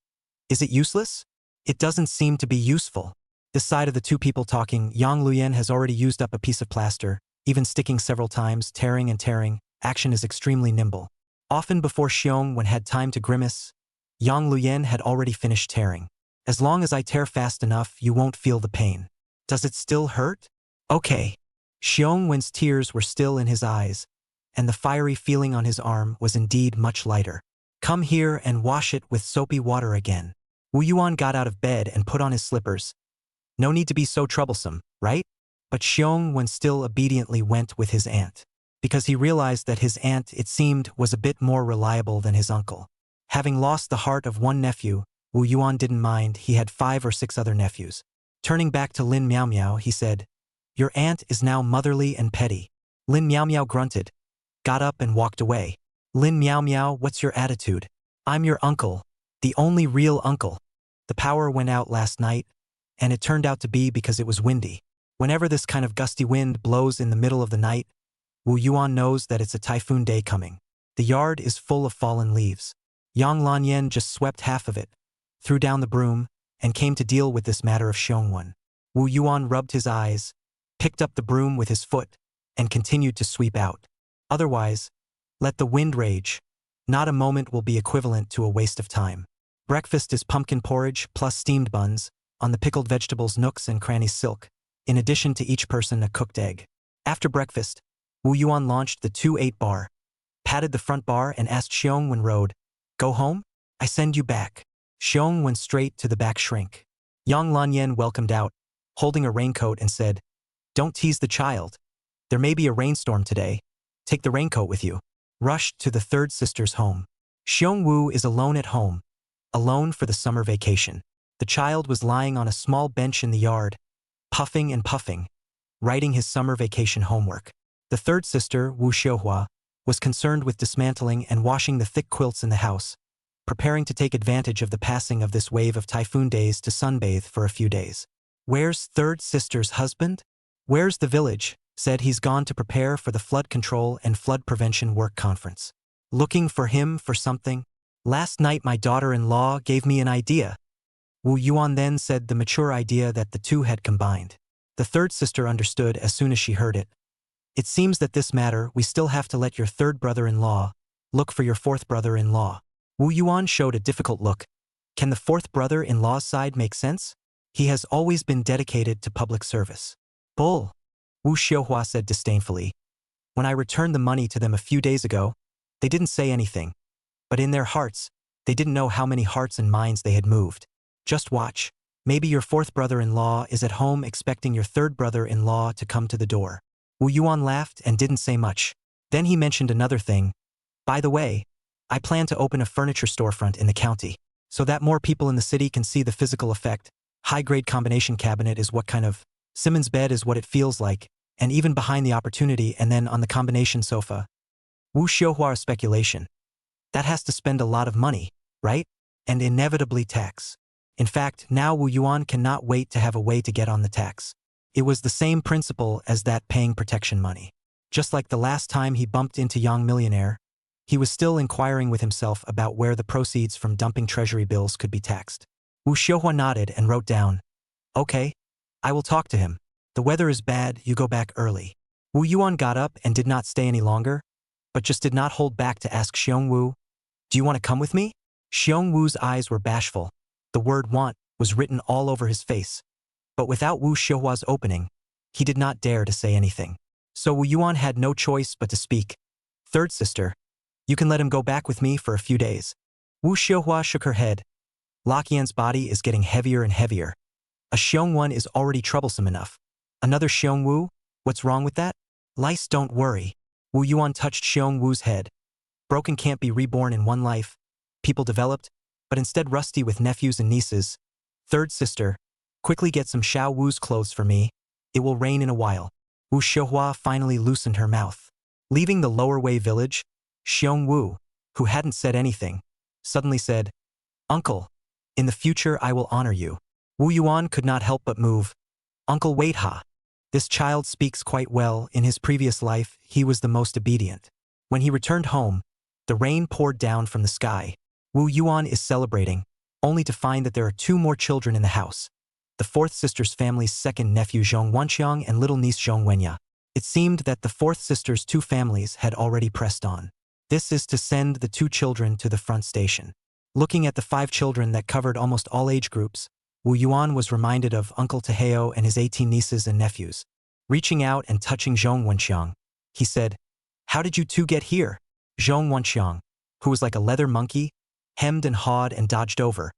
"Is it useless?" "It doesn't seem to be useful." This side of the two people talking, Yang Luyan has already used up a piece of plaster, even sticking several times, tearing and tearing. Action is extremely nimble. Often before Xiong had time to grimace, Yang Luyan had already finished tearing. "As long as I tear fast enough, you won't feel the pain." "Does it still hurt?" "Okay." Xiong's tears were still in his eyes, and the fiery feeling on his arm was indeed much lighter. "Come here and wash it with soapy water again." Wu Yuan got out of bed and put on his slippers. No need to be so troublesome, right? But Xiong still obediently went with his aunt. Because he realized that his aunt, it seemed, was a bit more reliable than his uncle. Having lost the heart of one nephew, Wu Yuan didn't mind. He had 5 or 6 other nephews. Turning back to Lin Miao Miao, he said, "Your aunt is now motherly and petty." Lin Miao Miao grunted, got up and walked away. "Lin Miao Miao, what's your attitude? I'm your uncle, the only real uncle. The power went out last night, and it turned out to be because it was windy. Whenever this kind of gusty wind blows in the middle of the night, Wu Yuan knows that it's a typhoon day coming. The yard is full of fallen leaves. Yang Lanyan just swept half of it, threw down the broom, and came to deal with this matter of Xiongwen. Wu Yuan rubbed his eyes, picked up the broom with his foot, and continued to sweep out. Otherwise, let the wind rage. Not a moment will be equivalent to a waste of time. Breakfast is pumpkin porridge plus steamed buns, on the pickled vegetables nooks and crannies silk, in addition to each person a cooked egg. After breakfast, Wu Yuan launched the 2-8 bar, patted the front bar and asked Xiong Road, "Go home? I send you back." Xiong went straight to the back shrink. Yang Lanyan welcomed out, holding a raincoat and said, "Don't tease the child. There may be a rainstorm today. Take the raincoat with you." Rushed to the third sister's home. Xiong Wu is alone at home, alone for the summer vacation. The child was lying on a small bench in the yard, puffing and puffing, writing his summer vacation homework. The third sister, Wu Xiuhua, was concerned with dismantling and washing the thick quilts in the house, preparing to take advantage of the passing of this wave of typhoon days to sunbathe for a few days. "Where's third sister's husband?" "Where's the village?" Said he's gone to prepare for the flood control and flood prevention work conference. "Looking for him for something?" "Last night my daughter-in-law gave me an idea." Wu Yuan then said the mature idea that the two had combined. The third sister understood as soon as she heard it. "It seems that this matter we still have to let your third brother-in-law look for your fourth brother-in-law." Wu Yuan showed a difficult look. Can the fourth brother-in-law's side make sense? He has always been dedicated to public service. "Bull," Wu Xiuhua said disdainfully. "When I returned the money to them a few days ago, they didn't say anything. But in their hearts, they didn't know how many hearts and minds they had moved. Just watch. Maybe your fourth brother-in-law is at home expecting your third brother-in-law to come to the door." Wu Yuan laughed and didn't say much. Then he mentioned another thing. "By the way, I plan to open a furniture storefront in the county, so that more people in the city can see the physical effect. High-grade combination cabinet is what kind of, Simmons bed is what it feels like, and even behind the opportunity and then on the combination sofa." Wu Xiuhua's speculation. "That has to spend a lot of money, right? And inevitably tax." In fact, now Wu Yuan cannot wait to have a way to get on the tax. It was the same principle as that paying protection money. Just like the last time he bumped into Young Millionaire, he was still inquiring with himself about where the proceeds from dumping treasury bills could be taxed. Wu Xiuhua nodded and wrote down, "Okay, I will talk to him. The weather is bad, you go back early." Wu Yuan got up and did not stay any longer, but just did not hold back to ask Xiong Wu, "Do you want to come with me?" Xiong Wu's eyes were bashful. The word want was written all over his face. But without Wu Xiuhua's opening, he did not dare to say anything. So Wu Yuan had no choice but to speak. "Third sister, you can let him go back with me for a few days." Wu Xiuhua shook her head. "Laqian's body is getting heavier and heavier. A Xiongwan is already troublesome enough. Another Xiongwu? What's wrong with that?" "Lice, don't worry." Wu Yuan touched Xiong Wu's head. "Broken can't be reborn in one life. People developed, but instead rusty with nephews and nieces. Third sister, quickly get some Xiao Wu's clothes for me. It will rain in a while." Wu Xiuhua finally loosened her mouth. Leaving the Lower Wei village, Xiong Wu, who hadn't said anything, suddenly said, "Uncle, in the future I will honor you." Wu Yuan could not help but move. "Uncle, wait ha. This child speaks quite well. In his previous life, he was the most obedient." When he returned home, the rain poured down from the sky. Wu Yuan is celebrating, only to find that there are two more children in the house. The fourth sister's family's second nephew Zhong Wanxiang and little niece Zhong Wenya. It seemed that the fourth sister's two families had already pressed on. This is to send the two children to the front station. Looking at the 5 children that covered almost all age groups, Wu Yuan was reminded of Uncle Teheo and his 18 nieces and nephews. Reaching out and touching Zhong Wanxiang, he said, "How did you two get here?" Zhong Wanxiang, who was like a leather monkey, hemmed and hawed and dodged over.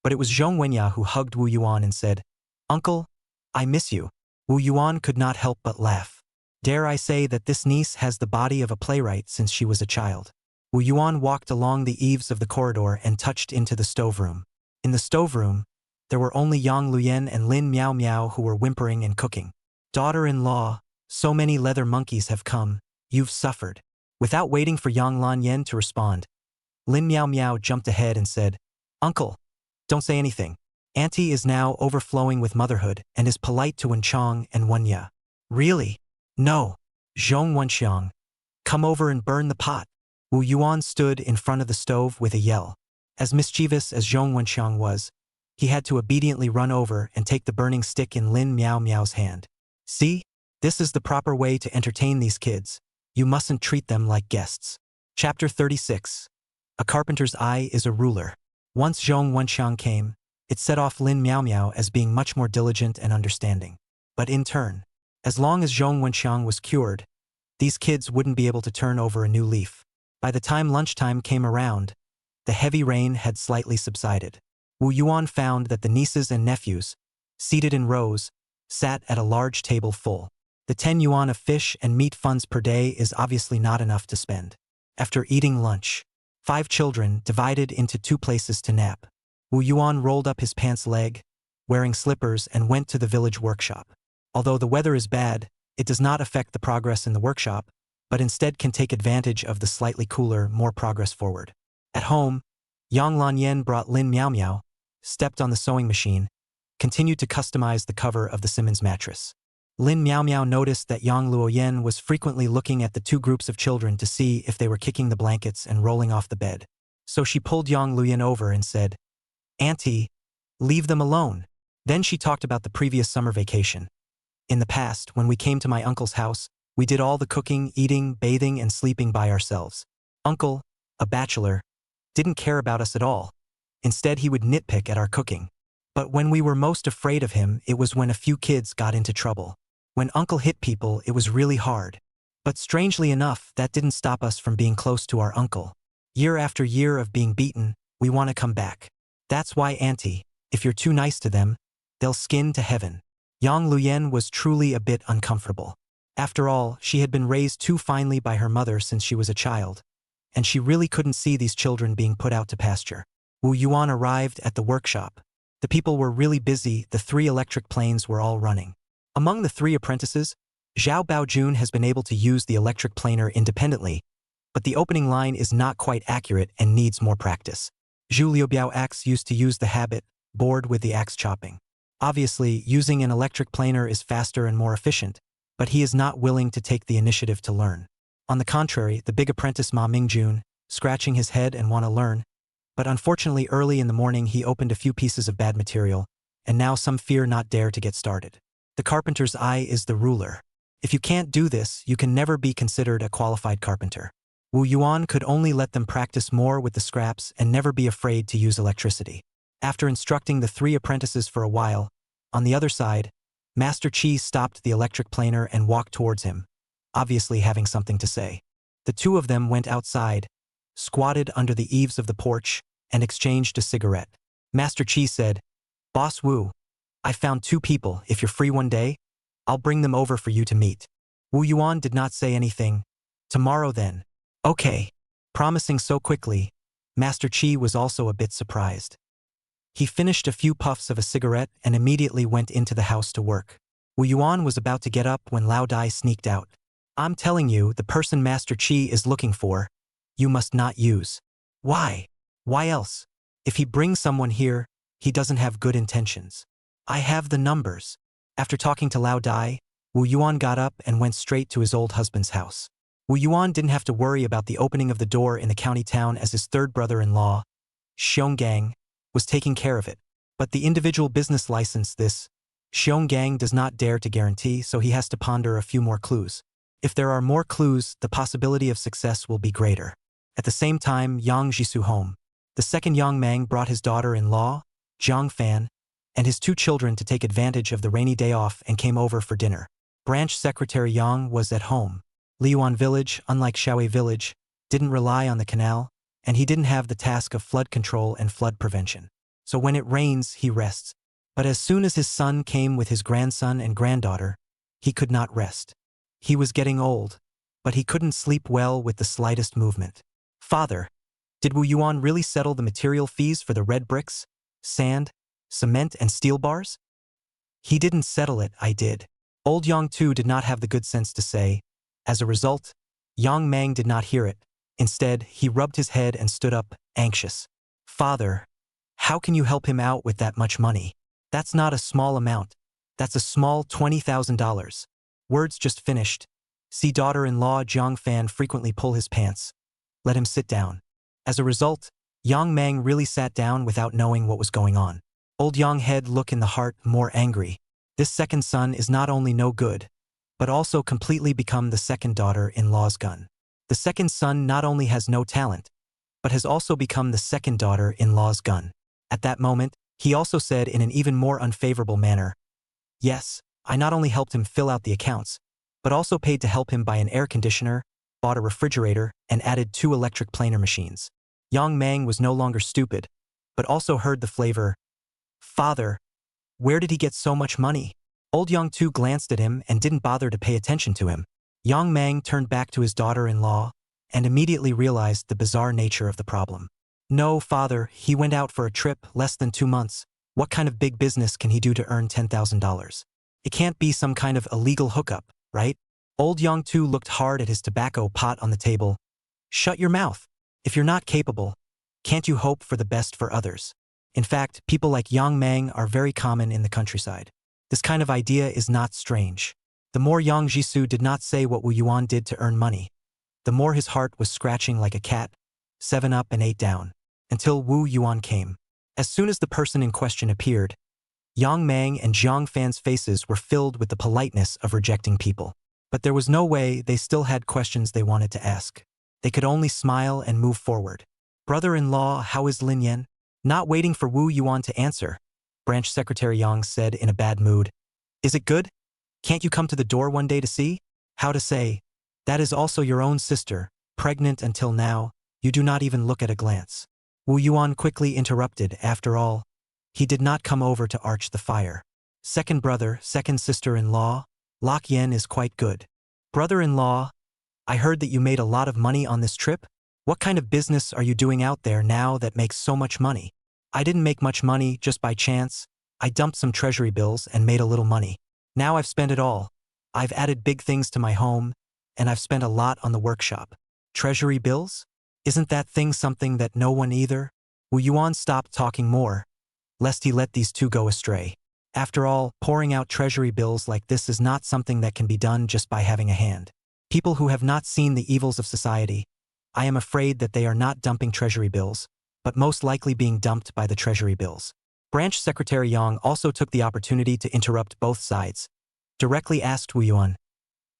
But it was Zhong Wenya who hugged Wu Yuan and said, "Uncle, I miss you." Wu Yuan could not help but laugh. Dare I say that this niece has the body of a playwright since she was a child. Wu Yuan walked along the eaves of the corridor and touched into the stoveroom. In the stoveroom, there were only Yang Luyen and Lin Miao Miao who were whimpering and cooking. "Daughter-in-law, so many leather monkeys have come, you've suffered." Without waiting for Yang Lan Yen to respond, Lin Miao Miao jumped ahead and said, "Uncle, don't say anything. Auntie is now overflowing with motherhood and is polite to Wenchang and Wenya." "Really?" "No. Zhong Wenxiang, come over and burn the pot." Wu Yuan stood in front of the stove with a yell. As mischievous as Zhong Wenxiang was, he had to obediently run over and take the burning stick in Lin Miao Miao's hand. "See? This is the proper way to entertain these kids. You mustn't treat them like guests." Chapter 36. A carpenter's eye is a ruler. Once Zhong Wenxiang came, it set off Lin Miao Miao as being much more diligent and understanding. But in turn, as long as Zhong Wenxiang was cured, these kids wouldn't be able to turn over a new leaf. By the time lunchtime came around, the heavy rain had slightly subsided. Wu Yuan found that the nieces and nephews, seated in rows, sat at a large table full. The 10 yuan of fish and meat funds per day is obviously not enough to spend. After eating lunch, 5 children divided into 2 places to nap. Wu Yuan rolled up his pants leg, wearing slippers, and went to the village workshop. Although the weather is bad, it does not affect the progress in the workshop, but instead can take advantage of the slightly cooler, more progress forward. At home, Yang Lan Yen brought Lin Miao Miao, stepped on the sewing machine, continued to customize the cover of the Simmons mattress. Lin Miao Miao noticed that Yang Luo Yen was frequently looking at the 2 groups of children to see if they were kicking the blankets and rolling off the bed. So she pulled Yang Luoyen over and said, "Auntie, leave them alone." Then she talked about the previous summer vacation. "In the past, when we came to my uncle's house, we did all the cooking, eating, bathing, and sleeping by ourselves. Uncle, a bachelor, didn't care about us at all. Instead, he would nitpick at our cooking. But when we were most afraid of him, it was when a few kids got into trouble. When Uncle hit people, it was really hard. But strangely enough, that didn't stop us from being close to our uncle. Year after year of being beaten, we want to come back. That's why, Auntie, if you're too nice to them, they'll skin to heaven." Yang Luyen was truly a bit uncomfortable. After all, she had been raised too finely by her mother since she was a child, and she really couldn't see these children being put out to pasture. Wu Yuan arrived at the workshop. The people were really busy. The 3 electric planes were all running. Among the 3 apprentices, Zhao Baojun has been able to use the electric planer independently, but the opening line is not quite accurate and needs more practice. Zhu Liubiao Axe used to use the habit, bored with the axe chopping. Obviously, using an electric planer is faster and more efficient, but he is not willing to take the initiative to learn. On the contrary, the big apprentice Ma Mingjun, scratching his head and want to learn, but unfortunately early in the morning he opened a few pieces of bad material, and now some fear not dare to get started. The carpenter's eye is the ruler. If you can't do this, you can never be considered a qualified carpenter. Wu Yuan could only let them practice more with the scraps and never be afraid to use electricity. After instructing the 3 apprentices for a while, on the other side, Master Qi stopped the electric planer and walked towards him, obviously having something to say. The 2 of them went outside, squatted under the eaves of the porch, and exchanged a cigarette. Master Qi said, "Boss Wu, I found 2 people. If you're free one day, I'll bring them over for you to meet." Wu Yuan did not say anything. "Tomorrow then." "Okay." Promising so quickly, Master Qi was also a bit surprised. He finished a few puffs of a cigarette and immediately went into the house to work. Wu Yuan was about to get up when Lao Dai sneaked out. "I'm telling you, the person Master Qi is looking for, you must not use." "Why? Why else? If he brings someone here, he doesn't have good intentions." "I have the numbers." After talking to Lao Dai, Wu Yuan got up and went straight to his old husband's house. Wu Yuan didn't have to worry about the opening of the door in the county town as his 3rd brother-in-law, Xionggang, was taking care of it. But the individual business license this Xionggang does not dare to guarantee, so he has to ponder a few more clues. If there are more clues, the possibility of success will be greater. At the same time, Yang Jisoo home. The second Yang Mang brought his daughter-in-law, Jiang Fan, and his 2 children to take advantage of the rainy day off and came over for dinner. Branch Secretary Yang was at home. Liuan Village, unlike Shaowei Village, didn't rely on the canal, and he didn't have the task of flood control and flood prevention. So when it rains, he rests. But as soon as his son came with his grandson and granddaughter, he could not rest. He was getting old, but he couldn't sleep well with the slightest movement. "Father, did Wu Yuan really settle the material fees for the red bricks, sand, cement and steel bars?" "He didn't settle it, I did." Old Yang too did not have the good sense to say. As a result, Yang Mang did not hear it. Instead, he rubbed his head and stood up, anxious. "Father, how can you help him out with that much money? That's not a small amount. That's a small $20,000. Words just finished. See daughter-in-law Jiang Fan frequently pull his pants. Let him sit down. As a result, Yang Mang really sat down without knowing what was going on. Old Yang head look in the heart more angry. This second son is not only no good, but also completely become the second daughter-in-law's gun. The second son not only has no talent, but has also become the second daughter-in-law's gun. At that moment, he also said in an even more unfavorable manner, "Yes, I not only helped him fill out the accounts, but also paid to help him buy an air conditioner, bought a refrigerator, and added 2 electric planer machines." Yang Mang was no longer stupid, but also heard the flavor. "Father, where did he get so much money?" Old Yang too glanced at him and didn't bother to pay attention to him. Yang Mang turned back to his daughter-in-law and immediately realized the bizarre nature of the problem. "No, father, he went out for a trip less than 2 months. What kind of big business can he do to earn $10,000? It can't be some kind of illegal hookup, right?" Old Yang too looked hard at his tobacco pot on the table. "Shut your mouth. If you're not capable, can't you hope for the best for others? In fact, people like Yang Mang are very common in the countryside. This kind of idea is not strange." The more Yang Jisoo did not say what Wu Yuan did to earn money, the more his heart was scratching like a cat, 7 up and 8 down, until Wu Yuan came. As soon as the person in question appeared, Yang Mang and Jiang Fan's faces were filled with the politeness of rejecting people. But there was no way, they still had questions they wanted to ask. They could only smile and move forward. "Brother-in-law, how is Lin Yan?" Not waiting for Wu Yuan to answer, Branch Secretary Yang said in a bad mood, "Is it good? Can't you come to the door one day to see?" How to say, "That is also your own sister, pregnant until now, you do not even look at a glance." Wu Yuan quickly interrupted. After all, he did not come over to arch the fire. "Second brother, second sister-in-law, Lok Yen is quite good." "Brother-in-law, I heard that you made a lot of money on this trip. What kind of business are you doing out there now that makes so much money?" "I didn't make much money just by chance. I dumped some treasury bills and made a little money. Now I've spent it all. I've added big things to my home, and I've spent a lot on the workshop." "Treasury bills? Isn't that thing something that no one either?" Wu Yuan stopped talking more, lest he let these 2 go astray. After all, pouring out treasury bills like this is not something that can be done just by having a hand. People who have not seen the evils of society, I am afraid that they are not dumping treasury bills, but most likely being dumped by the treasury bills. Branch Secretary Yang also took the opportunity to interrupt both sides. Directly asked Wu Yuan,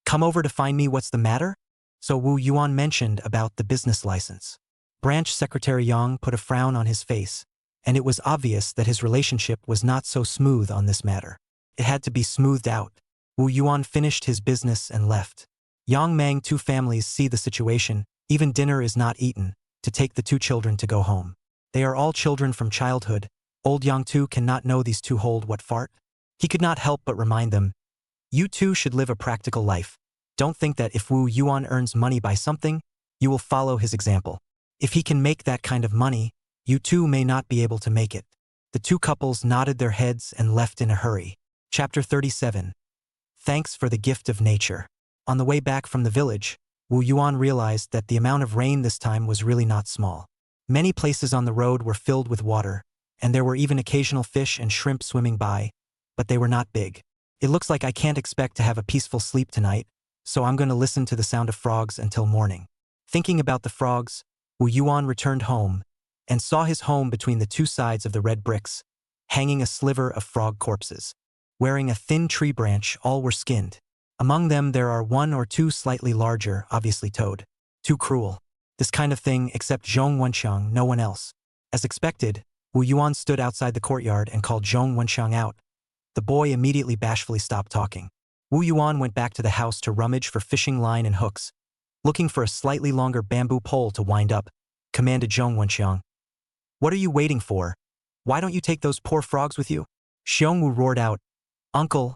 Come over to find me, what's the matter? So Wu Yuan mentioned about the business license. Branch Secretary Yang put a frown on his face, and it was obvious that his relationship was not so smooth on this matter. It had to be smoothed out. Wu Yuan finished his business and left. Yang Mang two families see the situation, even dinner is not eaten, to take the two children to go home. They are all children from childhood. Old Yang Tu cannot know these two hold what fart. He could not help but remind them, you too should live a practical life. Don't think that if Wu Yuan earns money by something, you will follow his example. If he can make that kind of money, you too may not be able to make it. The two couples nodded their heads and left in a hurry. Chapter 37. Thanks for the gift of nature. On the way back from the village, Wu Yuan realized that the amount of rain this time was really not small. Many places on the road were filled with water, and there were even occasional fish and shrimp swimming by, but they were not big. It looks like I can't expect to have a peaceful sleep tonight, so I'm going to listen to the sound of frogs until morning. Thinking about the frogs, Wu Yuan returned home and saw his home between the two sides of the red bricks, hanging a sliver of frog corpses. Wearing a thin tree branch, all were skinned. Among them there are one or two slightly larger, obviously toad. Too cruel. This kind of thing, except Zhong Wenxiang, no one else. As expected, Wu Yuan stood outside the courtyard and called Zhong Wenxiang out. The boy immediately bashfully stopped talking. Wu Yuan went back to the house to rummage for fishing line and hooks. Looking for a slightly longer bamboo pole to wind up, commanded Zhong Wenxiang. What are you waiting for? Why don't you take those poor frogs with you? Xiong Wu roared out. Uncle,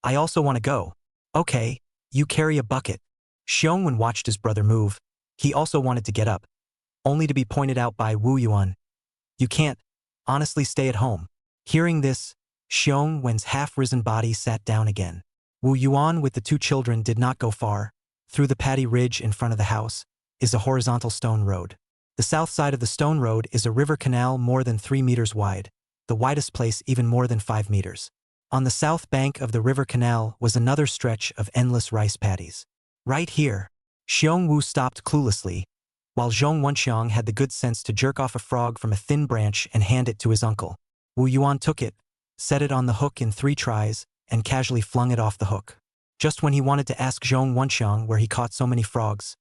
I also want to go. Okay, you carry a bucket. Xiong Wen watched his brother move. He also wanted to get up, only to be pointed out by Wu Yuan. You can't, honestly, stay at home. Hearing this, Xiong Wen's half-risen body sat down again. Wu Yuan with the two children did not go far. Through the paddy ridge in front of the house is a horizontal stone road. The south side of the stone road is a river canal more than 3 meters wide, the widest place even more than 5 meters. On the south bank of the river canal was another stretch of endless rice paddies. Right here, Xiong Wu stopped cluelessly, while Zhong Wenxiang had the good sense to jerk off a frog from a thin branch and hand it to his uncle. Wu Yuan took it, set it on the hook in 3 tries, and casually flung it off the hook. Just when he wanted to ask Zhong Wenxiang where he caught so many frogs,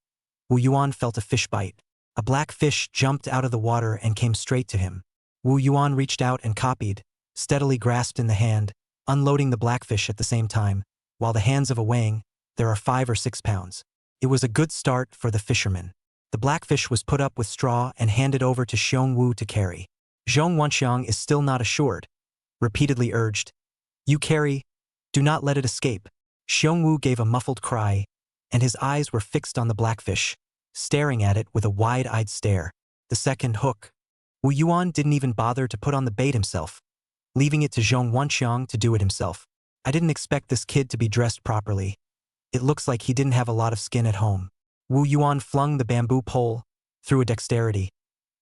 Wu Yuan felt a fish bite. A black fish jumped out of the water and came straight to him. Wu Yuan reached out and copied, steadily grasped in the hand, unloading the blackfish at the same time, while the hands of a weighing, there are 5 or 6 pounds. It was a good start for the fisherman. The blackfish was put up with straw and handed over to Xiong Wu to carry. Zhong Wenxiang is still not assured, repeatedly urged. You carry, do not let it escape. Xiong Wu gave a muffled cry, and his eyes were fixed on the blackfish, staring at it with a wide-eyed stare. The second hook. Wu Yuan didn't even bother to put on the bait himself, leaving it to Zhong Wenxiang to do it himself. I didn't expect this kid to be dressed properly. It looks like he didn't have a lot of skin at home. Wu Yuan flung the bamboo pole, through a dexterity.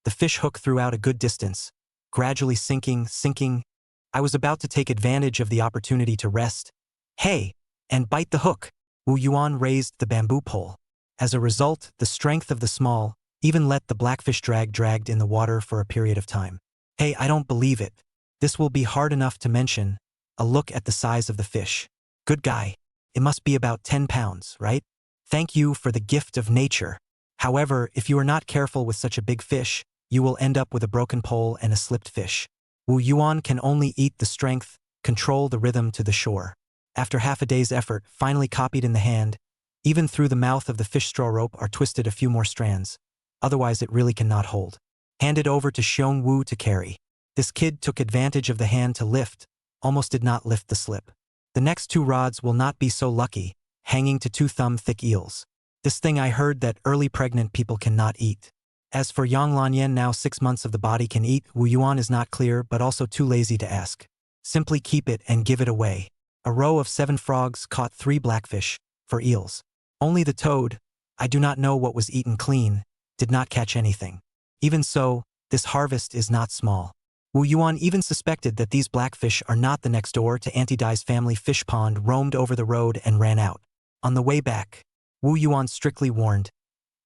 The fish hook threw out a good distance, gradually sinking. I was about to take advantage of the opportunity to rest. Hey, and bite the hook. Wu Yuan raised the bamboo pole. As a result, the strength of the small even let the blackfish dragged in the water for a period of time. Hey, I don't believe it. This will be hard enough to mention. A look at the size of the fish. Good guy. It must be about 10 pounds, right? Thank you for the gift of nature. However, if you are not careful with such a big fish, you will end up with a broken pole and a slipped fish. Wu Yuan can only eat the strength, control the rhythm to the shore. After half a day's effort, finally copied in the hand, even through the mouth of the fish straw rope are twisted a few more strands. Otherwise it really cannot hold. Handed over to Xiong Wu to carry. This kid took advantage of the hand to lift, almost did not lift the slip. The next 2 rods will not be so lucky, hanging to 2 thumb-thick eels. This thing I heard that early pregnant people cannot eat. As for Yang Lanyan, now 6 months of the body can eat, Wu Yuan is not clear but also too lazy to ask. Simply keep it and give it away. A row of 7 frogs caught 3 blackfish, for eels. Only the toad, I do not know what was eaten clean, did not catch anything. Even so, this harvest is not small. Wu Yuan even suspected that these blackfish are not the next door to Auntie Dai's family fish pond, roamed over the road and ran out. On the way back, Wu Yuan strictly warned,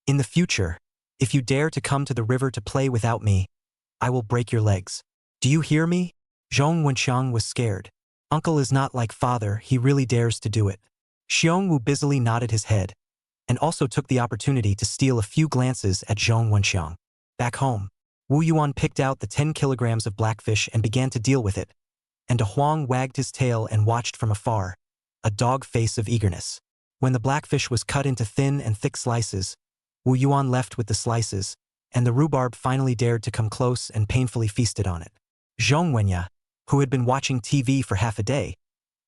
in the future, if you dare to come to the river to play without me, I will break your legs. Do you hear me? Zhong Wenxiang was scared. Uncle is not like father, he really dares to do it. Xiong Wu busily nodded his head, and also took the opportunity to steal a few glances at Zhong Wenxiang. Back home, Wu Yuan picked out the 10 kilograms of blackfish and began to deal with it, and De Huang wagged his tail and watched from afar, a dog face of eagerness. When the blackfish was cut into thin and thick slices, Wu Yuan left with the slices, and the rhubarb finally dared to come close and painfully feasted on it. Zhong Wenya, who had been watching TV for half a day,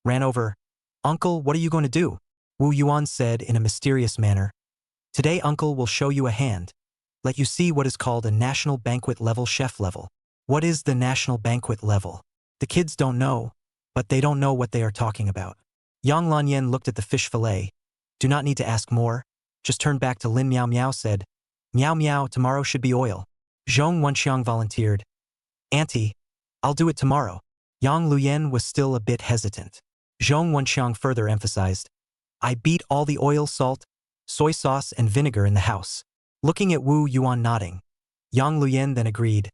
ran over. "Uncle, what are you going to do?" Wu Yuan said in a mysterious manner. "Today Uncle will show you a hand. Let you see what is called a national banquet level chef level." What is the national banquet level? The kids don't know, but they don't know what they are talking about. Yang Lanyan looked at the fish fillet. "Do not need to ask more. Just turn back to Lin Miao Miao said. Miao Miao, tomorrow should be oil." Zhong Wenxiang volunteered. "Auntie, I'll do it tomorrow." Yang Luyan was still a bit hesitant. Zhong Wenxiang further emphasized, "I beat all the oil, salt, soy sauce and vinegar in the house." Looking at Wu Yuan nodding, Yang Luyan then agreed.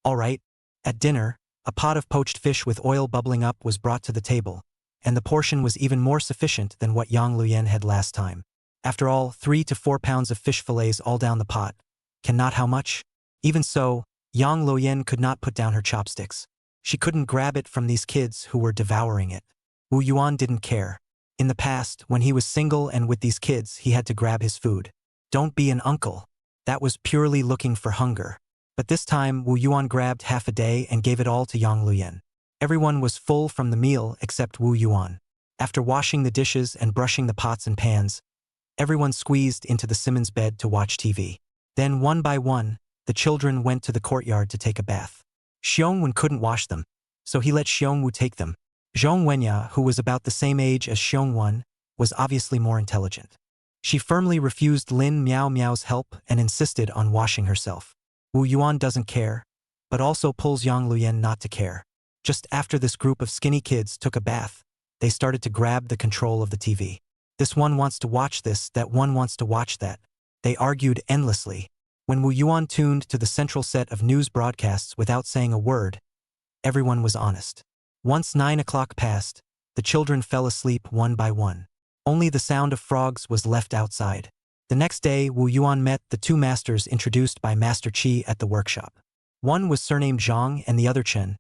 "All right." At dinner, a pot of poached fish with oil bubbling up was brought to the table, and the portion was even more sufficient than what Yang Luyan had last time. After all, 3 to 4 pounds of fish fillets all down the pot. Cannot how much? Even so, Yang Luyan could not put down her chopsticks. She couldn't grab it from these kids who were devouring it. Wu Yuan didn't care. In the past, when he was single and with these kids, he had to grab his food. Don't be an uncle. That was purely looking for hunger. But this time, Wu Yuan grabbed half a day and gave it all to Yang Luyan. Everyone was full from the meal except Wu Yuan. After washing the dishes and brushing the pots and pans, everyone squeezed into the Simmons bed to watch TV. Then, one by one, the children went to the courtyard to take a bath. Xiong Wen couldn't wash them, so he let Xiong Wu take them. Zhong Wenya, who was about the same age as Xiong Wen, was obviously more intelligent. She firmly refused Lin Miao Miao's help and insisted on washing herself. Wu Yuan doesn't care, but also pulls Yang Luyan not to care. Just after this group of skinny kids took a bath, they started to grab the control of the TV. This one wants to watch this, that one wants to watch that. They argued endlessly. When Wu Yuan tuned to the central set of news broadcasts without saying a word, everyone was honest. Once 9 o'clock passed, the children fell asleep one by one. Only the sound of frogs was left outside. The next day, Wu Yuan met the two masters introduced by Master Qi at the workshop. One was surnamed Zhang and the other Chen,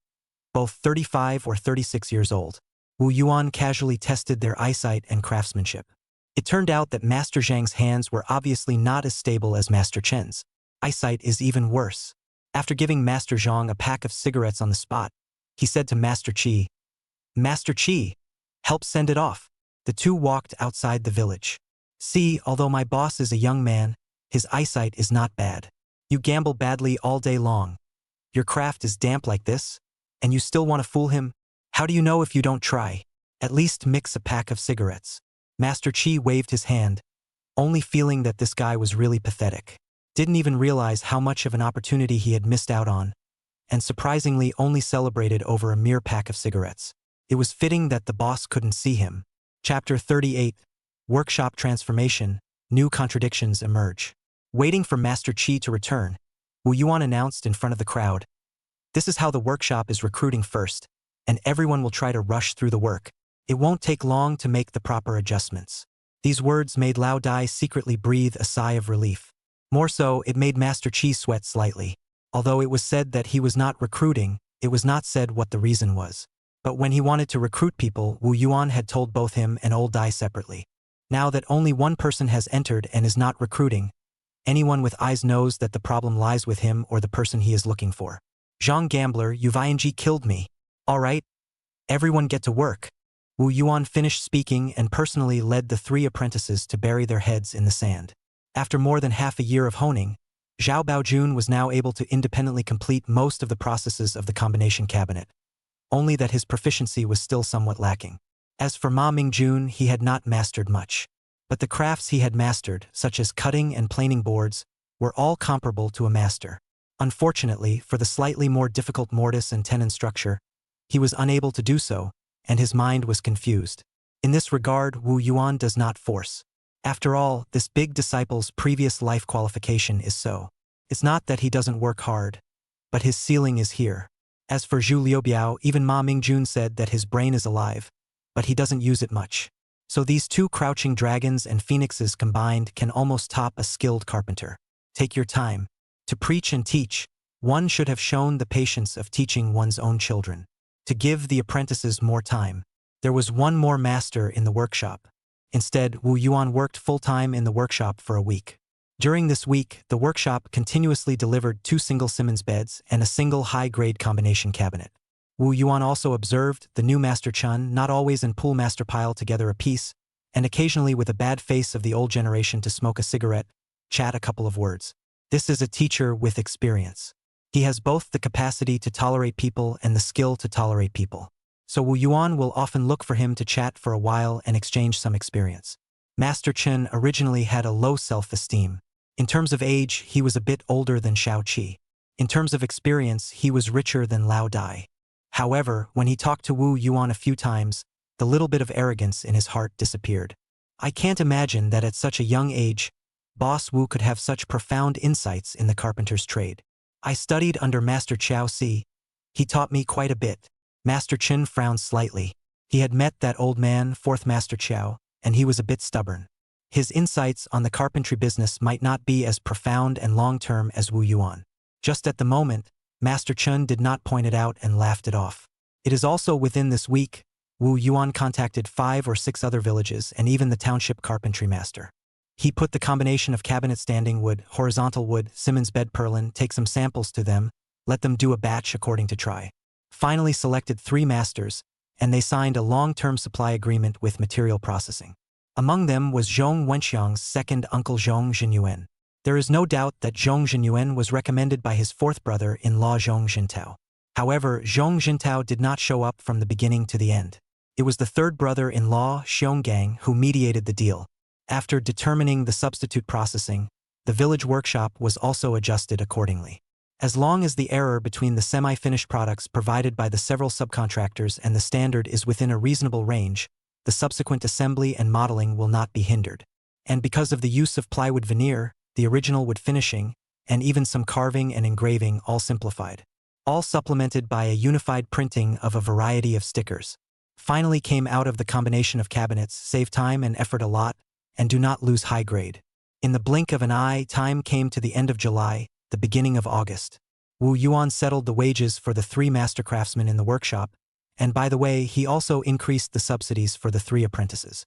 both 35 or 36 years old. Wu Yuan casually tested their eyesight and craftsmanship. It turned out that Master Zhang's hands were obviously not as stable as Master Chen's. Eyesight is even worse. After giving Master Zhang a pack of cigarettes on the spot, he said to Master Qi, "Master Qi, help send it off." The two walked outside the village. "See, although my boss is a young man, his eyesight is not bad. You gamble badly all day long. Your craft is damp like this, and you still want to fool him? How do you know if you don't try? At least mix a pack of cigarettes." Master Qi waved his hand, only feeling that this guy was really pathetic. Didn't even realize how much of an opportunity he had missed out on, and surprisingly only celebrated over a mere pack of cigarettes. It was fitting that the boss couldn't see him. Chapter 38. Workshop Transformation. New contradictions emerge. Waiting for Master Qi to return, Wu Yuan announced in front of the crowd, "This is how the workshop is recruiting first, and everyone will try to rush through the work. It won't take long to make the proper adjustments." These words made Lao Dai secretly breathe a sigh of relief. More so, it made Master Qi sweat slightly. Although it was said that he was not recruiting, it was not said what the reason was. But when he wanted to recruit people, Wu Yuan had told both him and Old Dai separately. Now that only one person has entered and is not recruiting, anyone with eyes knows that the problem lies with him or the person he is looking for. "Zhang Gambler, you've killed me. All right, everyone get to work." Wu Yuan finished speaking and personally led the 3 apprentices to bury their heads in the sand. After more than half a year of honing, Zhao Baojun was now able to independently complete most of the processes of the combination cabinet, only that his proficiency was still somewhat lacking. As for Ma Mingjun, he had not mastered much. But the crafts he had mastered, such as cutting and planing boards, were all comparable to a master. Unfortunately, for the slightly more difficult mortise and tenon structure, he was unable to do so, and his mind was confused. In this regard, Wu Yuan does not force. After all, this big disciple's previous life qualification is so. It's not that he doesn't work hard, but his ceiling is here. As for Zhu Liubiao, even Ma Mingjun said that his brain is alive, but he doesn't use it much. So these two crouching dragons and phoenixes combined can almost top a skilled carpenter. Take your time. To preach and teach, one should have shown the patience of teaching one's own children. To give the apprentices more time. There was one more master in the workshop. Instead, Wu Yuan worked full-time in the workshop for a week. During this week, the workshop continuously delivered 2 single Simmons beds and a single high-grade combination cabinet. Wu Yuan also observed the new Master Chun not always in pool master pile together a piece, and occasionally with a bad face of the old generation to smoke a cigarette, chat a couple of words. This is a teacher with experience. He has both the capacity to tolerate people and the skill to tolerate people. So Wu Yuan will often look for him to chat for a while and exchange some experience. Master Chen originally had a low self-esteem. In terms of age, he was a bit older than Shao Qi. In terms of experience, he was richer than Lao Dai. However, when he talked to Wu Yuan a few times, the little bit of arrogance in his heart disappeared. I can't imagine that at such a young age, Boss Wu could have such profound insights in the carpenter's trade. I studied under Master Chao Si. He taught me quite a bit. Master Chen frowned slightly. He had met that old man, fourth Master Chao, and he was a bit stubborn. His insights on the carpentry business might not be as profound and long-term as Wu Yuan. Just at the moment, Master Chen did not point it out and laughed it off. It is also within this week, Wu Yuan contacted 5 or 6 other villages and even the township carpentry master. He put the combination of cabinet standing wood, horizontal wood, Simmons bed purlin, take some samples to them, let them do a batch according to try. Finally selected 3 masters, and they signed a long-term supply agreement with material processing. Among them was Zhong Wenxiang's second uncle Zhong Zhenyuan. There is no doubt that Zhong Zhenyuan was recommended by his fourth brother-in-law Zhong Jintao. However, Zhong Jintao did not show up from the beginning to the end. It was the third brother-in-law, Xionggang, who mediated the deal. After determining the substitute processing, the village workshop was also adjusted accordingly. As long as the error between the semi-finished products provided by the several subcontractors and the standard is within a reasonable range, the subsequent assembly and modeling will not be hindered. And because of the use of plywood veneer, the original wood finishing, and even some carving and engraving all simplified. All supplemented by a unified printing of a variety of stickers. Finally came out of the combination of cabinets, save time and effort a lot, and do not lose high grade. In the blink of an eye, time came to the end of July, the beginning of August. Wu Yuan settled the wages for the 3 master craftsmen in the workshop, and by the way, he also increased the subsidies for the 3 apprentices.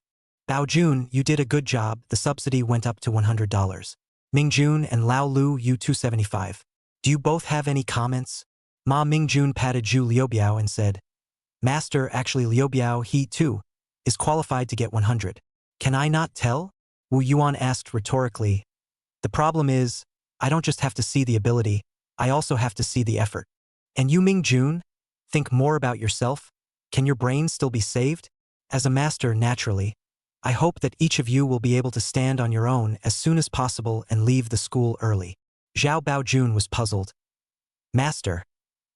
Bao Jun, you did a good job, the subsidy went up to $100. Ming Jun and Lao Lu, you $275. Do you both have any comments? Ma Ming Jun patted Zhu Liubiao and said, Master, actually Liubiao, he too, is qualified to get 100. Can I not tell? Wu Yuan asked rhetorically. The problem is, I don't just have to see the ability, I also have to see the effort. And you Ming Jun? Think more about yourself? Can your brain still be saved? As a master, naturally, I hope that each of you will be able to stand on your own as soon as possible and leave the school early. Zhao Baojun was puzzled. Master.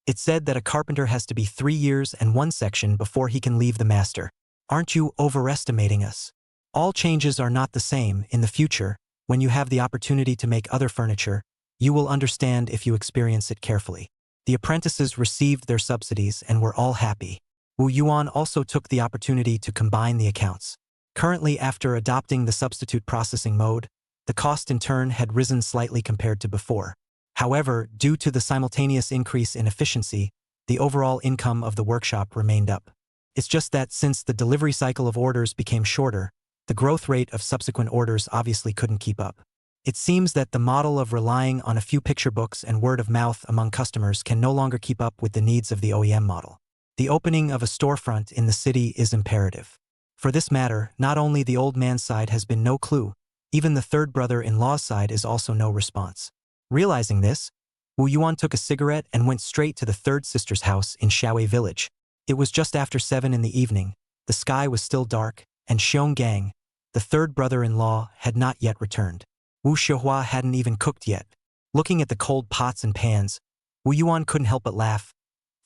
It said that a carpenter has to be 3 years and 1 section before he can leave the master. Aren't you overestimating us? All changes are not the same. In the future, when you have the opportunity to make other furniture, you will understand if you experience it carefully. The apprentices received their subsidies and were all happy. Wu Yuan also took the opportunity to combine the accounts. Currently, after adopting the substitute processing mode, the cost in turn had risen slightly compared to before. However, due to the simultaneous increase in efficiency, the overall income of the workshop remained up. It's just that since the delivery cycle of orders became shorter, the growth rate of subsequent orders obviously couldn't keep up. It seems that the model of relying on a few picture books and word of mouth among customers can no longer keep up with the needs of the OEM model. The opening of a storefront in the city is imperative. For this matter, not only the old man's side has been no clue, even the third brother-in-law's side is also no response. Realizing this, Wu Yuan took a cigarette and went straight to the third sister's house in Shaowei village. It was just after 7 in the evening, the sky was still dark, and Xionggang, the third brother-in-law, had not yet returned. Wu Shihua hadn't even cooked yet. Looking at the cold pots and pans, Wu Yuan couldn't help but laugh.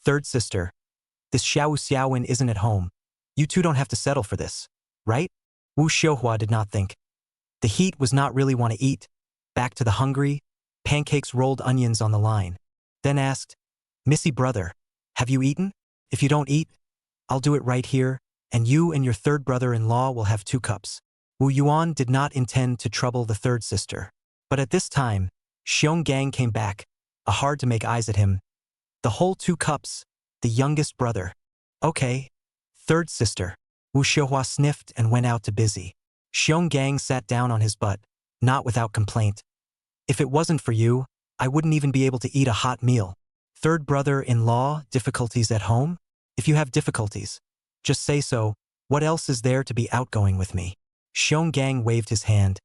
Third sister. This Xiao Xiaowen isn't at home. You two don't have to settle for this, right? Wu Shihua did not think. The heat was not really want to eat. Back to the hungry, pancakes rolled onions on the line. Then asked, Missy brother, have you eaten? If you don't eat, I'll do it right here. and you and your third brother-in-law will have 2 cups. Wu Yuan did not intend to trouble the third sister. But at this time, Xiong Gang came back, hard to make eyes at him. The whole 2 cups, the youngest brother. Okay. Third sister. Wu Xiuhua sniffed and went out to busy. Xiong Gang sat down on his butt, not without complaint. If it wasn't for you, I wouldn't even be able to eat a hot meal. Third brother-in-law, difficulties at home? If you have difficulties, just say so. What else is there to be outgoing with me? Xiong Gang waved his hand.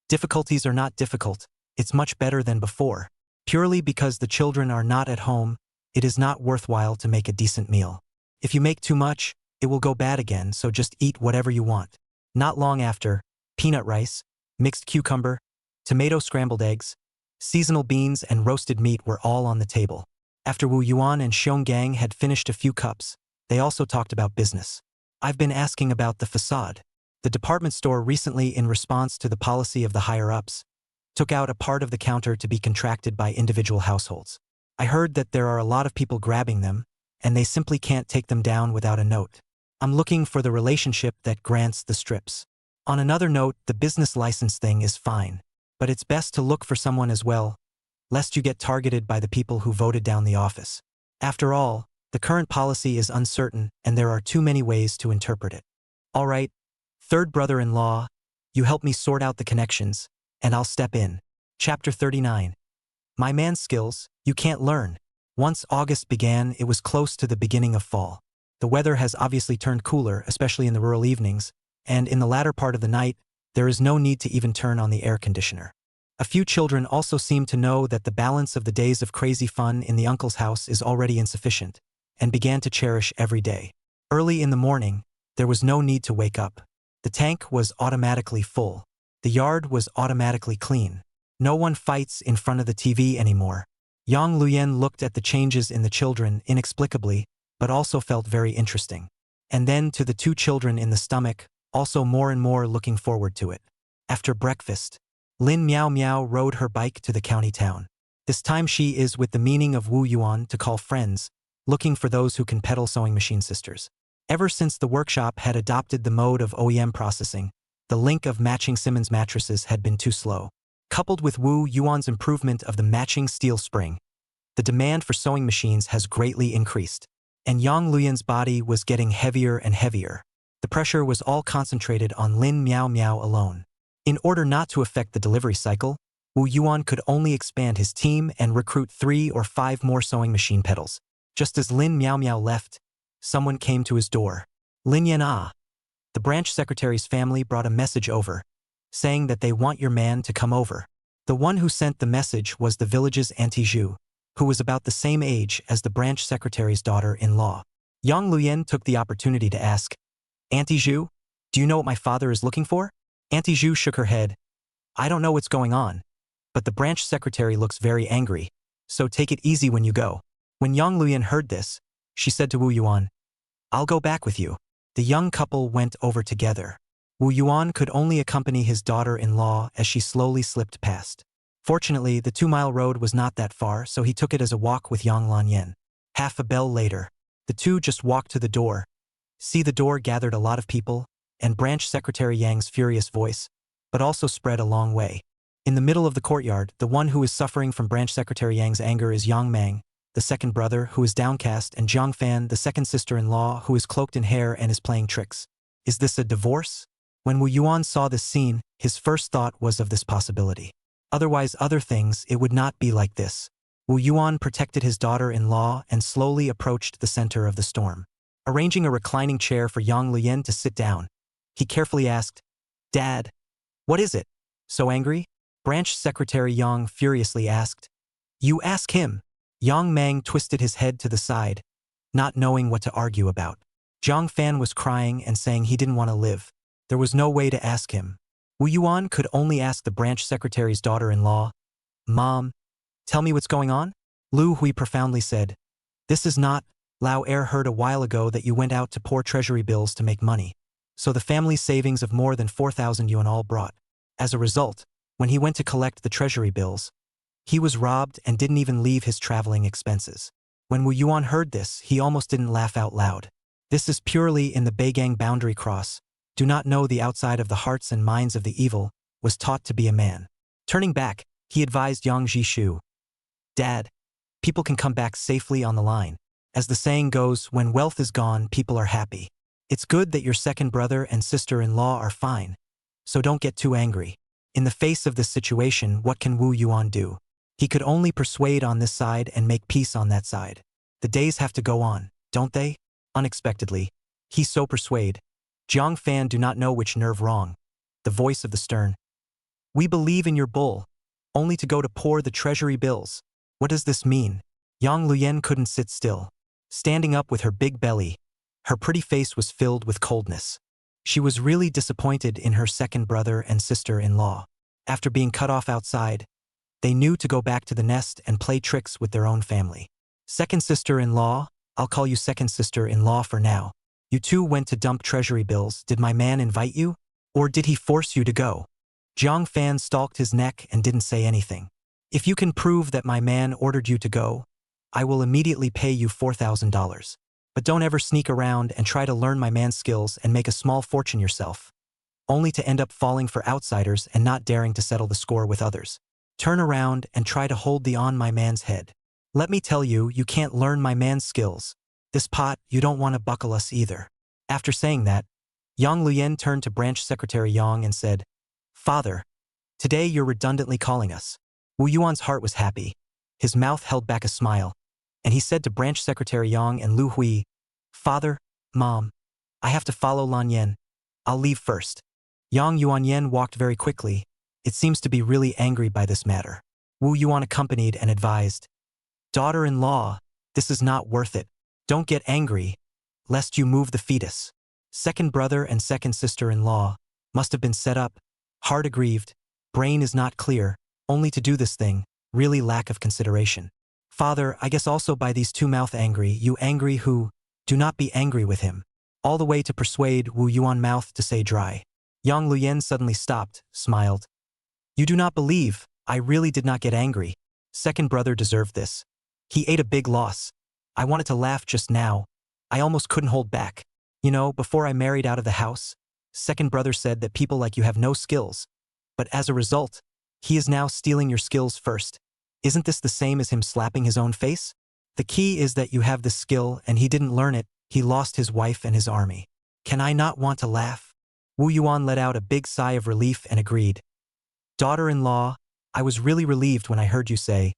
Difficulties are not difficult. It's much better than before. Purely because the children are not at home, it is not worthwhile to make a decent meal. If you make too much, it will go bad again, so just eat whatever you want. Not long after, peanut rice, mixed cucumber, tomato scrambled eggs, seasonal beans and roasted meat were all on the table. After Wu Yuan and Xiong Gang had finished a few cups, they also talked about business. I've been asking about the facade. The department store recently, in response to the policy of the higher-ups, took out a part of the counter to be contracted by individual households. I heard that there are a lot of people grabbing them, and they simply can't take them down without a note. I'm looking for the relationship that grants the strips. On another note, the business license thing is fine, but it's best to look for someone as well, lest you get targeted by the people who voted down the office. After all, the current policy is uncertain and there are too many ways to interpret it. All right, third brother-in-law, you help me sort out the connections, and I'll step in. Chapter 39. My man's skills, you can't learn. Once August began, it was close to the beginning of fall. The weather has obviously turned cooler, especially in the rural evenings, and in the latter part of the night, there is no need to even turn on the air conditioner. A few children also seem to know that the balance of the days of crazy fun in the uncle's house is already insufficient, and began to cherish every day. Early in the morning, there was no need to wake up. The tank was automatically full. The yard was automatically clean. No one fights in front of the TV anymore. Yang Luyen looked at the changes in the children inexplicably, but also felt very interesting. And then to the 2 children in the stomach, also more and more looking forward to it. After breakfast, Lin Miao Miao rode her bike to the county town. This time she is with the meaning of Wu Yuan to call friends, looking for those who can peddle sewing machine sisters. Ever since the workshop had adopted the mode of OEM processing, the link of matching Simmons mattresses had been too slow. Coupled with Wu Yuan's improvement of the matching steel spring, the demand for sewing machines has greatly increased, and Yang Luyen's body was getting heavier and heavier. The pressure was all concentrated on Lin Miao Miao alone. In order not to affect the delivery cycle, Wu Yuan could only expand his team and recruit 3 or 5 more sewing machine pedals. Just as Lin Miao Miao left, someone came to his door. Lin Yan Ah. The branch secretary's family brought a message over, saying that they want your man to come over. The one who sent the message was the village's Auntie Zhu, who was about the same age as the branch secretary's daughter-in-law. Yang Luyen took the opportunity to ask, Auntie Zhu, do you know what my father is looking for? Auntie Zhu shook her head. I don't know what's going on, but the branch secretary looks very angry, so take it easy when you go. When Yang Luyen heard this, she said to Wu Yuan, I'll go back with you. The young couple went over together. Wu Yuan could only accompany his daughter-in-law as she slowly slipped past. Fortunately, the 2-mile road was not that far, so he took it as a walk with Yang Lanyan. Half a bell later, the 2 just walked to the door. See, the door gathered a lot of people, and Branch Secretary Yang's furious voice, but also spread a long way. In the middle of the courtyard, the one who is suffering from Branch Secretary Yang's anger is Yang Mang, the second brother, who is downcast, and Jiang Fan, the second sister-in-law, who is cloaked in hair and is playing tricks. Is this a divorce? When Wu Yuan saw this scene, his first thought was of this possibility. Otherwise, other things, it would not be like this. Wu Yuan protected his daughter-in-law and slowly approached the center of the storm. Arranging a reclining chair for Yang Luyen to sit down, he carefully asked, Dad, what is it? So angry? Branch Secretary Yang furiously asked. You ask him. Yang Mang twisted his head to the side, not knowing what to argue about. Jiang Fan was crying and saying he didn't want to live. There was no way to ask him. Wu Yuan could only ask the branch secretary's daughter-in-law, Mom, tell me what's going on? Lu Hui profoundly said, This is not. Lao Er heard a while ago that you went out to pour treasury bills to make money. So the family's savings of more than 4,000 yuan all brought. As a result, when he went to collect the treasury bills, he was robbed and didn't even leave his traveling expenses. When Wu Yuan heard this, he almost didn't laugh out loud. This is purely in the Beigang boundary cross. Do not know the outside of the hearts and minds of the evil, was taught to be a man. Turning back, he advised Yang Jishu. Dad, people can come back safely on the line. As the saying goes, when wealth is gone, people are happy. It's good that your second brother and sister-in-law are fine, so don't get too angry. In the face of this situation, what can Wu Yuan do? He could only persuade on this side and make peace on that side. The days have to go on, don't they? Unexpectedly, he so persuade. Jiang Fan do not know which nerve wrong. The voice of the stern. We believe in your bull, only to go to pour the treasury bills. What does this mean? Yang Luyen couldn't sit still. Standing up with her big belly, her pretty face was filled with coldness. She was really disappointed in her second brother and sister-in-law. After being cut off outside, they knew to go back to the nest and play tricks with their own family. Second sister-in-law, I'll call you second sister-in-law for now. You two went to dump treasury bills. Did my man invite you? Or did he force you to go? Jiang Fan stalked his neck and didn't say anything. If you can prove that my man ordered you to go, I will immediately pay you $4,000. But don't ever sneak around and try to learn my man's skills and make a small fortune yourself, only to end up falling for outsiders and not daring to settle the score with others. Turn around and try to hold the on my man's head. Let me tell you, you can't learn my man's skills. This pot, you don't want to buckle us either. After saying that, Yang Luyen turned to Branch Secretary Yang and said, Father, today you're redundantly calling us. Wu Yuan's heart was happy. His mouth held back a smile, and he said to Branch Secretary Yang and Lu Hui, Father, Mom, I have to follow Lan Yen. I'll leave first. Yang Yuanyen walked very quickly. It seems to be really angry by this matter. Wu Yuan accompanied and advised, Daughter-in-law, this is not worth it. Don't get angry, lest you move the fetus. Second brother and second sister-in-law must have been set up, heart aggrieved, brain is not clear, only to do this thing, really lack of consideration. Father, I guess also by these two mouth angry, you angry who, do not be angry with him. All the way to persuade Wu Yuan mouth to say dry. Yang Luyen suddenly stopped, smiled. You do not believe, I really did not get angry. Second brother deserved this. He ate a big loss. I wanted to laugh just now. I almost couldn't hold back. You know, before I married out of the house, second brother said that people like you have no skills. But as a result, he is now stealing your skills first. Isn't this the same as him slapping his own face? The key is that you have this skill and he didn't learn it. He lost his wife and his army. Can I not want to laugh? Wu Yuan let out a big sigh of relief and agreed. Daughter-in-law, I was really relieved when I heard you say,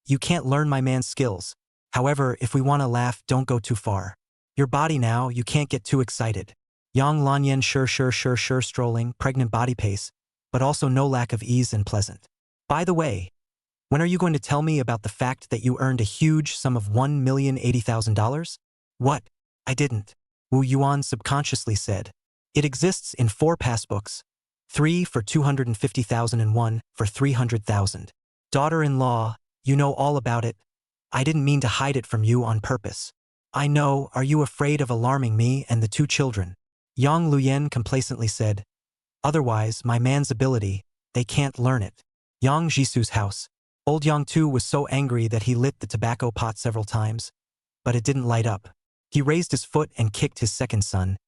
you can't learn my man's skills. However, if we want to laugh, don't go too far. Your body now, you can't get too excited. Yang Lanyan sure strolling, pregnant body pace, but also no lack of ease and pleasant. By the way, when are you going to tell me about the fact that you earned a huge sum of $1,080,000? What? I didn't. Wu Yuan subconsciously said. It exists in 4 passbooks. 3 for 250,000 and 1 for 300,000. Daughter-in-law, you know all about it. I didn't mean to hide it from you on purpose. I know, are you afraid of alarming me and the 2 children? Yang Luyen complacently said. Otherwise, my man's ability, they can't learn it. Yang Jisu's house. Old Yang Tu was so angry that he lit the tobacco pot several times, but it didn't light up. He raised his foot and kicked his second son.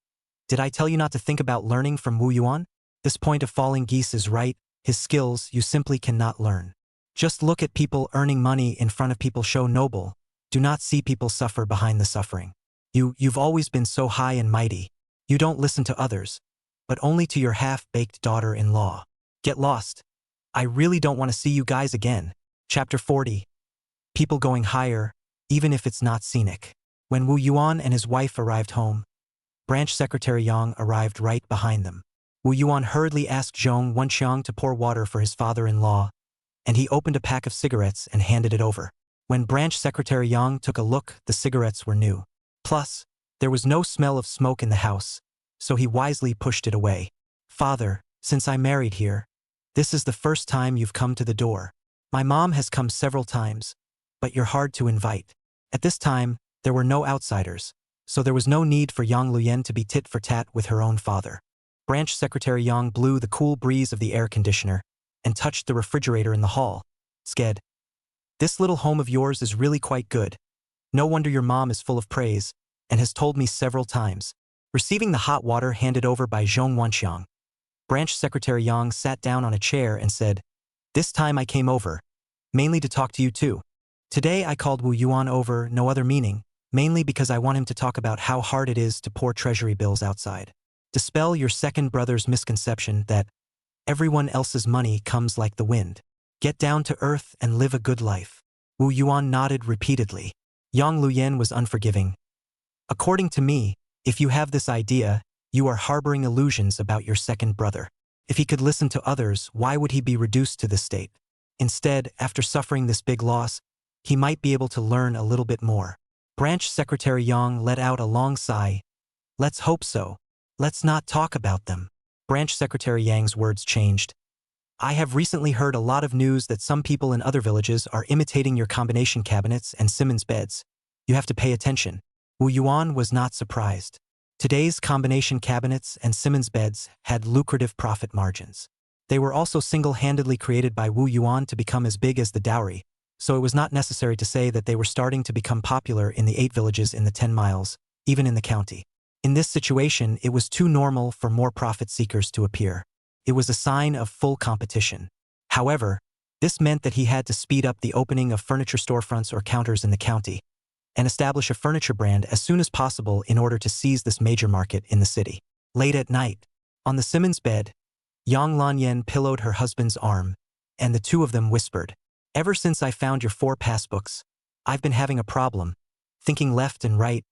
Did I tell you not to think about learning from Wu Yuan? This point of falling geese is right. His skills you simply cannot learn. Just look at people earning money in front of people show noble. Do not see people suffer behind the suffering. You've always been so high and mighty. You don't listen to others, but only to your half-baked daughter-in-law. Get lost. I really don't want to see you guys again. Chapter 40. People going higher, even if it's not scenic. When Wu Yuan and his wife arrived home, Branch Secretary Yang arrived right behind them. Wu Yuan hurriedly asked Zhong Wenxiang to pour water for his father-in-law, and he opened a pack of cigarettes and handed it over. When Branch Secretary Yang took a look, the cigarettes were new. Plus, there was no smell of smoke in the house, so he wisely pushed it away. Father, since I married here, this is the first time you've come to the door. My mom has come several times, but you're hard to invite. At this time, there were no outsiders, so there was no need for Yang Luyen to be tit for tat with her own father. Branch Secretary Yang blew the cool breeze of the air conditioner and touched the refrigerator in the hall. Sked. This little home of yours is really quite good. No wonder your mom is full of praise. and has told me several times. Receiving the hot water handed over by Zhong Wanxiang, Branch Secretary Yang sat down on a chair and said, "This time I came over, mainly to talk to you too. Today I called Wu Yuan over, no other meaning, mainly because I want him to talk about how hard it is to pour treasury bills outside. Dispel your second brother's misconception that everyone else's money comes like the wind. Get down to earth and live a good life." Wu Yuan nodded repeatedly. Yang Luyan was unforgiving. "According to me, if you have this idea, you are harboring illusions about your second brother. If he could listen to others, why would he be reduced to this state? Instead, after suffering this big loss, he might be able to learn a little bit more." Branch Secretary Yang let out a long sigh. "Let's hope so. Let's not talk about them." Branch Secretary Yang's words changed. "I have recently heard a lot of news that some people in other villages are imitating your combination cabinets and Simmons beds. You have to pay attention." Wu Yuan was not surprised. Today's combination cabinets and Simmons beds had lucrative profit margins. They were also single-handedly created by Wu Yuan to become as big as the dowry, so it was not necessary to say that they were starting to become popular in the 8 villages in the 10 miles, even in the county. In this situation, it was too normal for more profit seekers to appear. It was a sign of full competition. However, this meant that he had to speed up the opening of furniture storefronts or counters in the county, and establish a furniture brand as soon as possible in order to seize this major market in the city. Late at night, on the Simmons bed, Yang Lanyan pillowed her husband's arm, and the two of them whispered, "Ever since I found your 4 passbooks, I've been having a problem. Thinking left and right,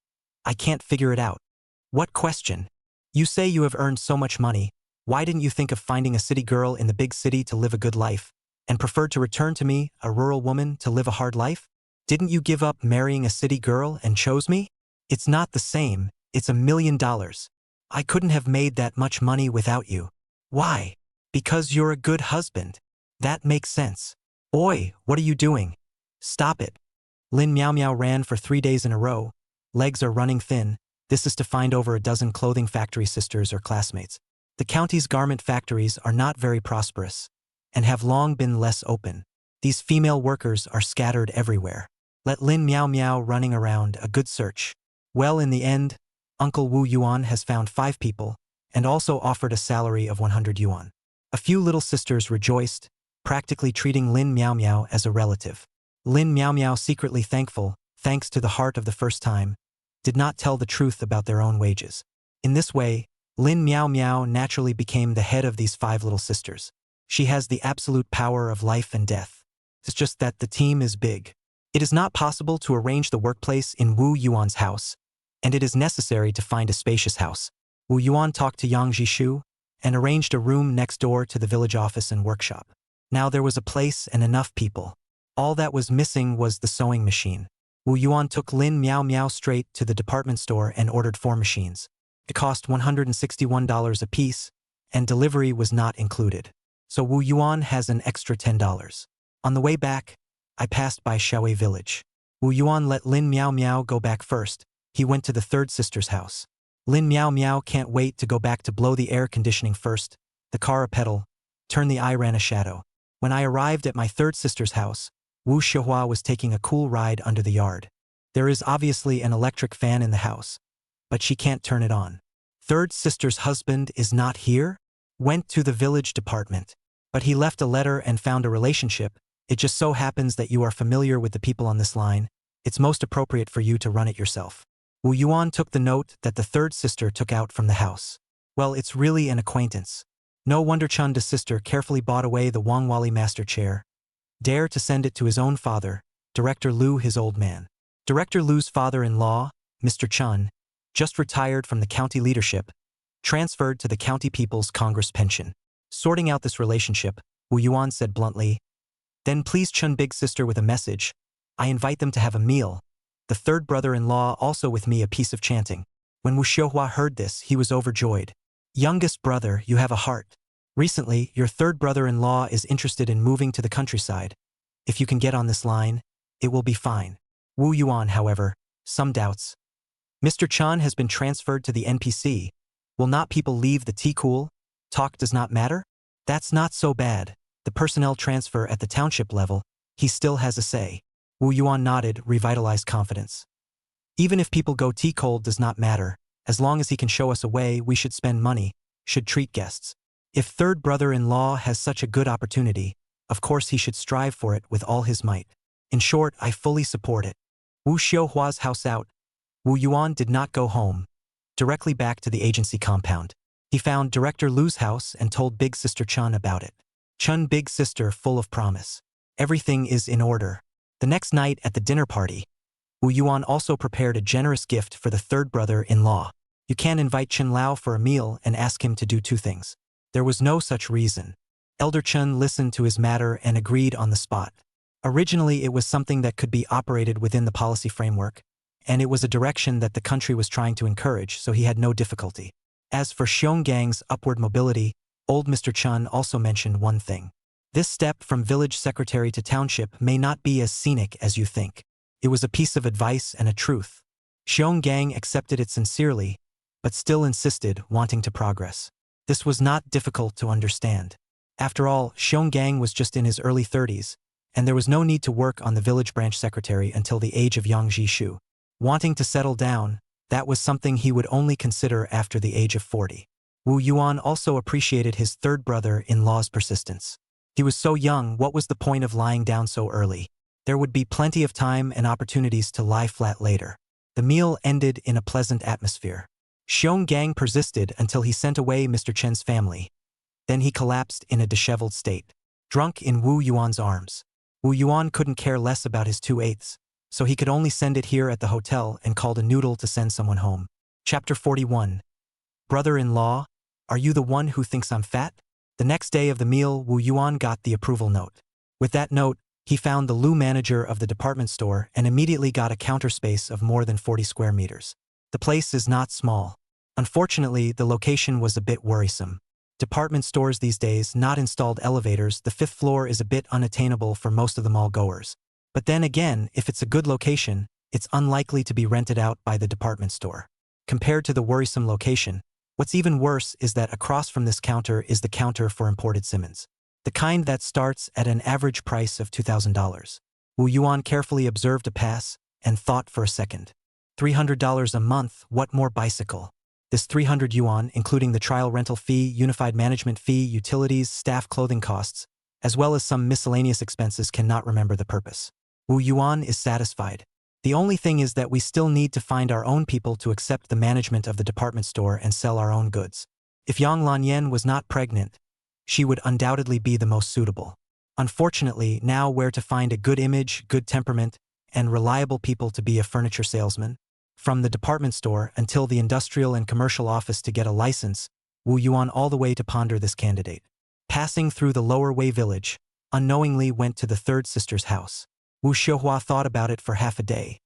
I can't figure it out." "What question? You say you have earned so much money. Why didn't you think of finding a city girl in the big city to live a good life, and preferred to return to me, a rural woman, to live a hard life? Didn't you give up marrying a city girl and chose me? It's not the same, it's $1 million. I couldn't have made that much money without you." "Why?" "Because you're a good husband. That makes sense." "Oi, what are you doing? Stop it." Lin Miao Miao ran for 3 days in a row. Legs are running thin. This is to find over a dozen clothing factory sisters or classmates. The county's garment factories are not very prosperous, and have long been less open. These female workers are scattered everywhere. Let Lin Miao Miao running around, a good search. Well, in the end, Uncle Wu Yuan has found 5 people, and also offered a salary of 100 yuan. A few little sisters rejoiced, practically treating Lin Miao Miao as a relative. Lin Miao Miao, secretly thankful, thanks to the heart of the first time, did not tell the truth about their own wages. In this way, Lin Miao Miao naturally became the head of these 5 little sisters. She has the absolute power of life and death. It's just that the team is big. It is not possible to arrange the workplace in Wu Yuan's house, and it is necessary to find a spacious house. Wu Yuan talked to Yang Jishu and arranged a room next door to the village office and workshop. Now there was a place and enough people. All that was missing was the sewing machine. Wu Yuan took Lin Miao Miao straight to the department store and ordered 4 machines. It cost $161 apiece, and delivery was not included. So Wu Yuan has an extra $10. On the way back, I passed by Xiaowei village. Wu Yuan let Lin Miao Miao go back first. He went to the 3rd sister's house. Lin Miao Miao can't wait to go back to blow the air conditioning first, the car a pedal, turn the eye ran a shadow. When I arrived at my 3rd sister's house, Wu Shihua was taking a cool ride under the yard. There is obviously an electric fan in the house, but she can't turn it on. 3rd sister's husband is not here? Went to the village department. But he left a letter and found a relationship. It just so happens that you are familiar with the people on this line. It's most appropriate for you to run it yourself. Wu Yuan took the note that the 3rd sister took out from the house. Well, it's really an acquaintance. No wonder Chunda's sister carefully bought away the Wangwali master chair. Dare to send it to his own father, Director Lu, his old man. Director Lu's father-in-law, Mr. Chun, just retired from the county leadership, transferred to the County People's Congress pension. Sorting out this relationship, Wu Yuan said bluntly, "Then please Chun big sister with a message. I invite them to have a meal. The 3rd brother-in-law also with me a piece of chanting." When Wu Xiuhua heard this, he was overjoyed. "Youngest brother, you have a heart. Recently, your 3rd brother-in-law is interested in moving to the countryside. If you can get on this line, it will be fine." Wu Yuan, however, some doubts. "Mr. Chan has been transferred to the NPC. Will not people leave the tea cool? Talk does not matter? That's not so bad. The personnel transfer at the township level, he still has a say." Wu Yuan nodded, revitalized confidence. Even if people go tea cold does not matter. As long as he can show us a way, we should spend money, should treat guests. If third brother-in-law has such a good opportunity, of course he should strive for it with all his might. In short, I fully support it. Wu Xiuhua's house out. Wu Yuan did not go home. Directly back to the agency compound. He found Director Lu's house and told Big Sister Chun about it. Chun, big sister, full of promise. Everything is in order. The next night at the dinner party, Wu Yuan also prepared a generous gift for the third brother-in-law. You can't invite Chen Lao for a meal and ask him to do two things. There was no such reason. Elder Chen listened to his matter and agreed on the spot. Originally, it was something that could be operated within the policy framework, and it was a direction that the country was trying to encourage, so he had no difficulty. As for Xiongang's upward mobility, old Mr. Chun also mentioned one thing. This step from village secretary to township may not be as scenic as you think. It was a piece of advice and a truth. Xionggang accepted it sincerely, but still insisted, wanting to progress. This was not difficult to understand. After all, Xionggang was just in his early 30s, and there was no need to work on the village branch secretary until the age of Yang Jishu. Wanting to settle down, that was something he would only consider after the age of 40. Wu Yuan also appreciated his third brother-in-law's persistence. He was so young, what was the point of lying down so early? There would be plenty of time and opportunities to lie flat later. The meal ended in a pleasant atmosphere. Xionggang persisted until he sent away Mr. Chen's family. Then he collapsed in a disheveled state, drunk in Wu Yuan's arms. Wu Yuan couldn't care less about his 2/8, so he could only send it here at the hotel and called a noodle to send someone home. Chapter 41. Brother-in-law, are you the one who thinks I'm fat? The next day of the meal, Wu Yuan got the approval note. With that note, he found the Lu manager of the department store and immediately got a counter space of more than 40 square meters. The place is not small. Unfortunately, the location was a bit worrisome. Department stores these days not installed elevators, the 5th floor is a bit unattainable for most of the mall goers. But then again, if it's a good location, it's unlikely to be rented out by the department store. Compared to the worrisome location, what's even worse is that across from this counter is the counter for imported Simmons. The kind that starts at an average price of $2,000. Wu Yuan carefully observed a pass and thought for a second. $300 a month, what more bicycle? This 300 yuan, including the trial rental fee, unified management fee, utilities, staff clothing costs, as well as some miscellaneous expenses, cannot remember the purpose. Wu Yuan is satisfied. The only thing is that we still need to find our own people to accept the management of the department store and sell our own goods. If Yang Lanyan was not pregnant, she would undoubtedly be the most suitable. Unfortunately, now where to find a good image, good temperament, and reliable people to be a furniture salesman? From the department store until the industrial and commercial office to get a license, Wu Yuan all the way to ponder this candidate. Passing through the Lower Wei village, unknowingly went to the third sister's house. Wu Xiuhua thought about it for half a day,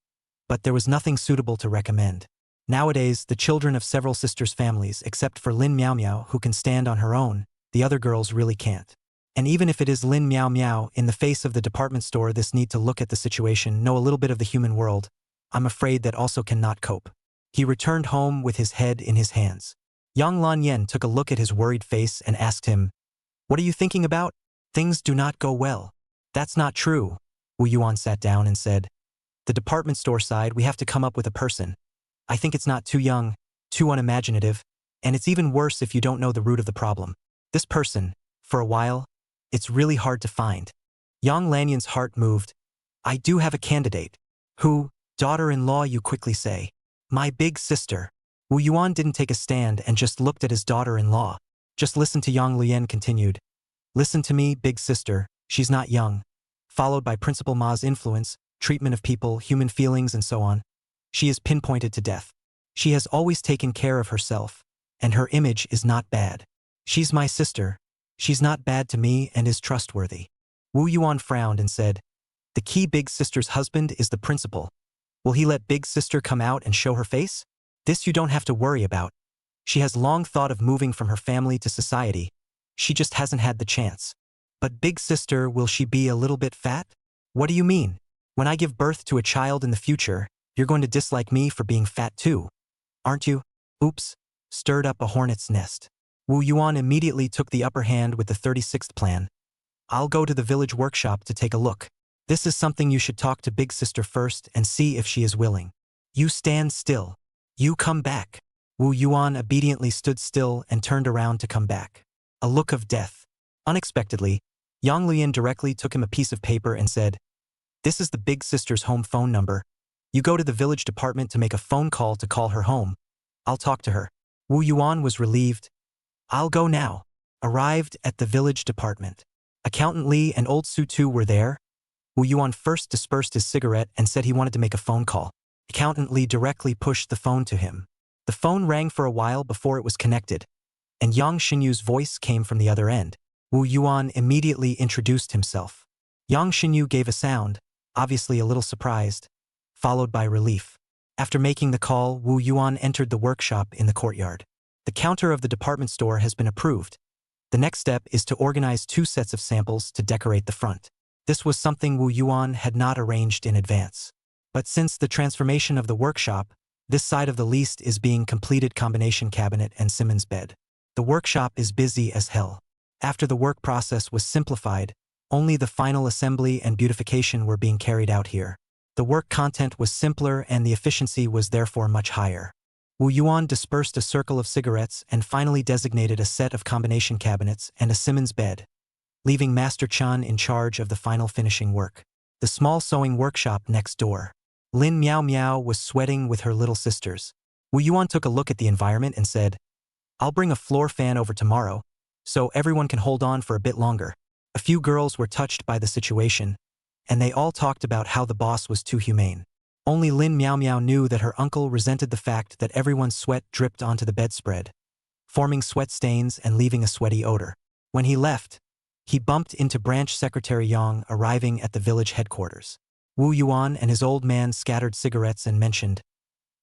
but there was nothing suitable to recommend. Nowadays, the children of several sisters' families, except for Lin Miao Miao, who can stand on her own, the other girls really can't. And even if it is Lin Miao Miao, in the face of the department store, this need to look at the situation, know a little bit of the human world, I'm afraid that also cannot cope. He returned home with his head in his hands. Yang Lanyan took a look at his worried face and asked him, "What are you thinking about? Things do not go well." "That's not true." Wu Yuan sat down and said, "The department store side, we have to come up with a person. I think it's not too young, too unimaginative, and it's even worse if you don't know the root of the problem. This person, for a while, it's really hard to find." Yang Lanyan's heart moved. "I do have a candidate." "Who? Daughter-in-law, you quickly say." "My big sister." Wu Yuan didn't take a stand and just looked at his daughter-in-law. "Just listen to," Yang Lian continued. "Listen to me, big sister, she's not young." Followed by Principal Ma's influence, treatment of people, human feelings, and so on. She is pinpointed to death. She has always taken care of herself, and her image is not bad. She's my sister. She's not bad to me and is trustworthy. Wu Yuan frowned and said, "The key big sister's husband is the principal. Will he let big sister come out and show her face? This you don't have to worry about. She has long thought of moving from her family to society. She just hasn't had the chance. But big sister, will she be a little bit fat?" "What do you mean? When I give birth to a child in the future, you're going to dislike me for being fat too, aren't you?" Oops, stirred up a hornet's nest. Wu Yuan immediately took the upper hand with the 36th plan. "I'll go to the village workshop to take a look. This is something you should talk to big sister first and see if she is willing." You stand still. You come back. Wu Yuan obediently stood still and turned around to come back. A look of death. Unexpectedly, Yang Lian directly took him a piece of paper and said, "This is the big sister's home phone number. You go to the village department to make a phone call to call her home. I'll talk to her." Wu Yuan was relieved. "I'll go now." Arrived at the village department. Accountant Li and old Su Tu were there. Wu Yuan first dispersed his cigarette and said he wanted to make a phone call. Accountant Li directly pushed the phone to him. The phone rang for a while before it was connected, and Yang Xinyu's voice came from the other end. Wu Yuan immediately introduced himself. Yang Xinyu gave a sound, obviously a little surprised, followed by relief. After making the call, Wu Yuan entered the workshop in the courtyard. The counter of the department store has been approved. The next step is to organize 2 sets of samples to decorate the front. This was something Wu Yuan had not arranged in advance. But since the transformation of the workshop, this side of the list is being completed: combination cabinet and Simmons bed. The workshop is busy as hell. After the work process was simplified, only the final assembly and beautification were being carried out here. The work content was simpler and the efficiency was therefore much higher. Wu Yuan dispersed a circle of cigarettes and finally designated a set of combination cabinets and a Simmons bed, leaving Master Chan in charge of the final finishing work. The small sewing workshop next door. Lin Miao Miao was sweating with her little sisters. Wu Yuan took a look at the environment and said, "I'll bring a floor fan over tomorrow, so everyone can hold on for a bit longer." A few girls were touched by the situation, and they all talked about how the boss was too humane. Only Lin Miao Miao knew that her uncle resented the fact that everyone's sweat dripped onto the bedspread, forming sweat stains and leaving a sweaty odor. When he left, he bumped into Branch Secretary Yang arriving at the village headquarters. Wu Yuan and his old man scattered cigarettes and mentioned,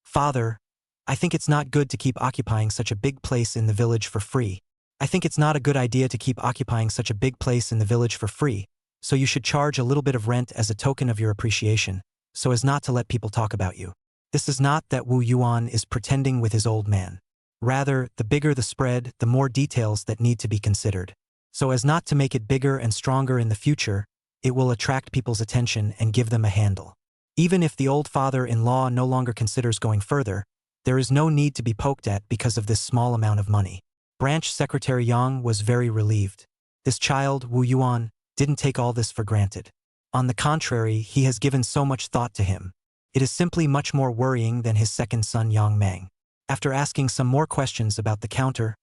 "Father, I think it's not good to keep occupying such a big place in the village for free. I think it's not a good idea to keep occupying such a big place in the village for free, so you should charge a little bit of rent as a token of your appreciation, so as not to let people talk about you." This is not that Wu Yuan is pretending with his old man. Rather, the bigger the spread, the more details that need to be considered. So as not to make it bigger and stronger in the future, it will attract people's attention and give them a handle. Even if the old father-in-law no longer considers going further, there is no need to be poked at because of this small amount of money. Branch Secretary Yang was very relieved. This child, Wu Yuan, didn't take all this for granted. On the contrary, he has given so much thought to him. It is simply much more worrying than his second son Yang Meng. After asking some more questions about the counter,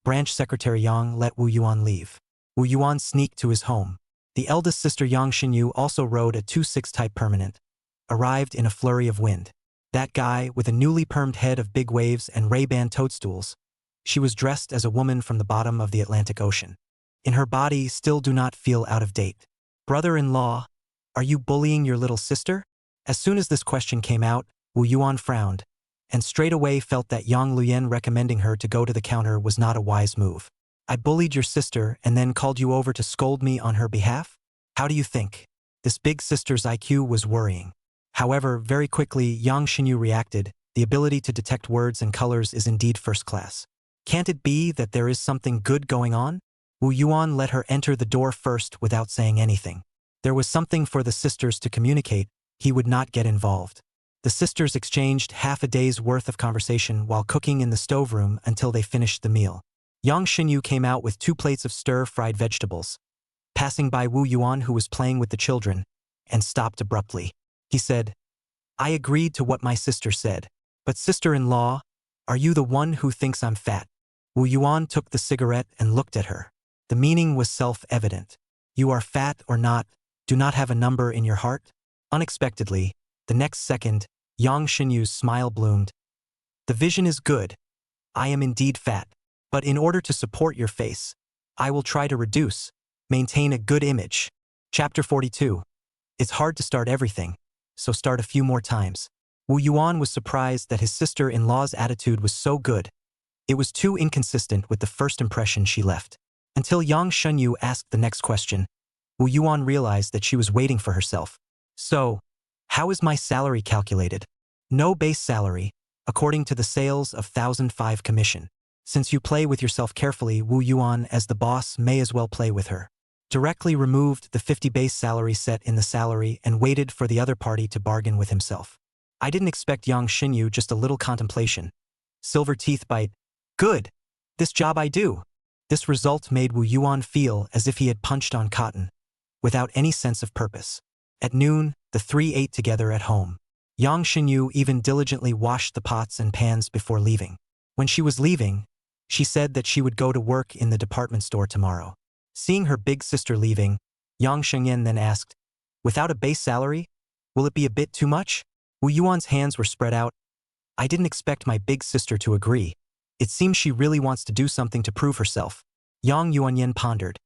Branch Secretary Yang let Wu Yuan leave. Wu Yuan sneaked to his home. The eldest sister Yang Xinyu also rode a 2/6 Type permanent, arrived in a flurry of wind. That guy, with a newly permed head of big waves and Ray-Ban toadstools, she was dressed as a woman from the bottom of the Atlantic Ocean. In her body still do not feel out of date. "Brother-in-law, are you bullying your little sister?" As soon as this question came out, Wu Yuan frowned, and straight away felt that Yang Luyen recommending her to go to the counter was not a wise move. "I bullied your sister and then called you over to scold me on her behalf? How do you think?" This big sister's IQ was worrying. However, very quickly Yang Xinyu reacted. The ability to detect words and colors is indeed first class. Can't it be that there is something good going on? Wu Yuan let her enter the door first without saying anything. There was something for the sisters to communicate. He would not get involved. The sisters exchanged half a day's worth of conversation while cooking in the stove room until they finished the meal. Yang Xinyu came out with 2 plates of stir-fried vegetables, passing by Wu Yuan who was playing with the children, and stopped abruptly. He said, "I agreed to what my sister said, but sister-in-law, are you the one who thinks I'm fat?" Wu Yuan took the cigarette and looked at her. The meaning was self-evident. You are fat or not, do not have a number in your heart? Unexpectedly, the next second, Yang Xinyu's smile bloomed. "The vision is good. I am indeed fat. But in order to support your face, I will try to maintain a good image." Chapter 42. It's hard to start everything, so start a few more times. Wu Yuan was surprised that his sister-in-law's attitude was so good. It was too inconsistent with the first impression she left. Until Yang Xinyu asked the next question, Wu Yuan realized that she was waiting for herself. "So, how is my salary calculated?" "No base salary, according to the sales of 1,005 commission. Since you play with yourself carefully, Wu Yuan as the boss may as well play with her. Directly removed the 50 base salary set in the salary and waited for the other party to bargain with himself. I didn't expect Yang Xinyu, just a little contemplation. Silver teeth bite. Good. This job I do. This result made Wu Yuan feel as if he had punched on cotton, without any sense of purpose. At noon, the three ate together at home. Yang Xinyu even diligently washed the pots and pans before leaving. When she was leaving, she said that she would go to work in the department store tomorrow. Seeing her big sister leaving, Yang Shengyan then asked, "Without a base salary, will it be a bit too much?" Wu Yuan's hands were spread out. I didn't expect my big sister to agree. It seems she really wants to do something to prove herself. Yang Yuanyan pondered.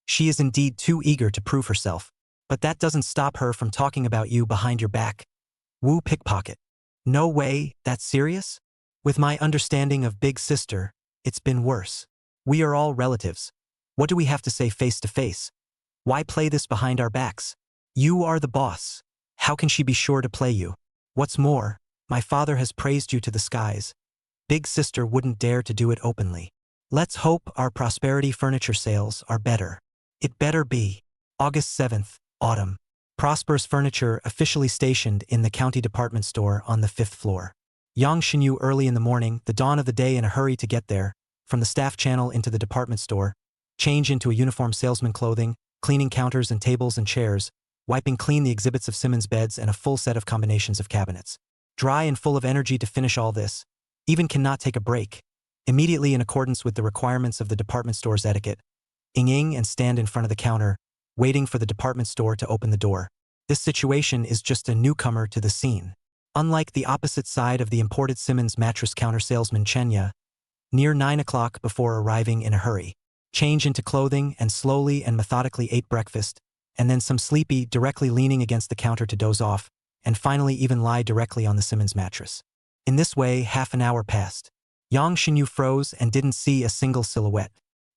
She is indeed too eager to prove herself, but that doesn't stop her from talking about you behind your back. Wu pickpocket. No way, that's serious? With my understanding of big sister, it's been worse. We are all relatives. What do we have to say face to face? Why play this behind our backs? You are the boss. How can she be sure to play you? What's more, my father has praised you to the skies. Big sister wouldn't dare to do it openly. Let's hope our prosperity furniture sales are better. It better be. August 7th, autumn. Prosperous Furniture officially stationed in the county department store on the 5th floor. Yang Xinyu early in the morning, the dawn of the day, in a hurry to get there, from the staff channel into the department store, change into a uniform salesman clothing, cleaning counters and tables and chairs, wiping clean the exhibits of Simmons beds and a full set of combinations of cabinets. Dry and full of energy to finish all this, even cannot take a break. Immediately, in accordance with the requirements of the department store's etiquette, ing and stand in front of the counter, waiting for the department store to open the door. This situation is just a newcomer to the scene. Unlike the opposite side of the imported Simmons mattress counter salesman Chenya, near 9 o'clock before arriving in a hurry, change into clothing and slowly and methodically ate breakfast, and then some sleepy, directly leaning against the counter to doze off, and finally even lie directly on the Simmons mattress. In this way, half an hour passed. Yang Xinyu froze and didn't see a single silhouette.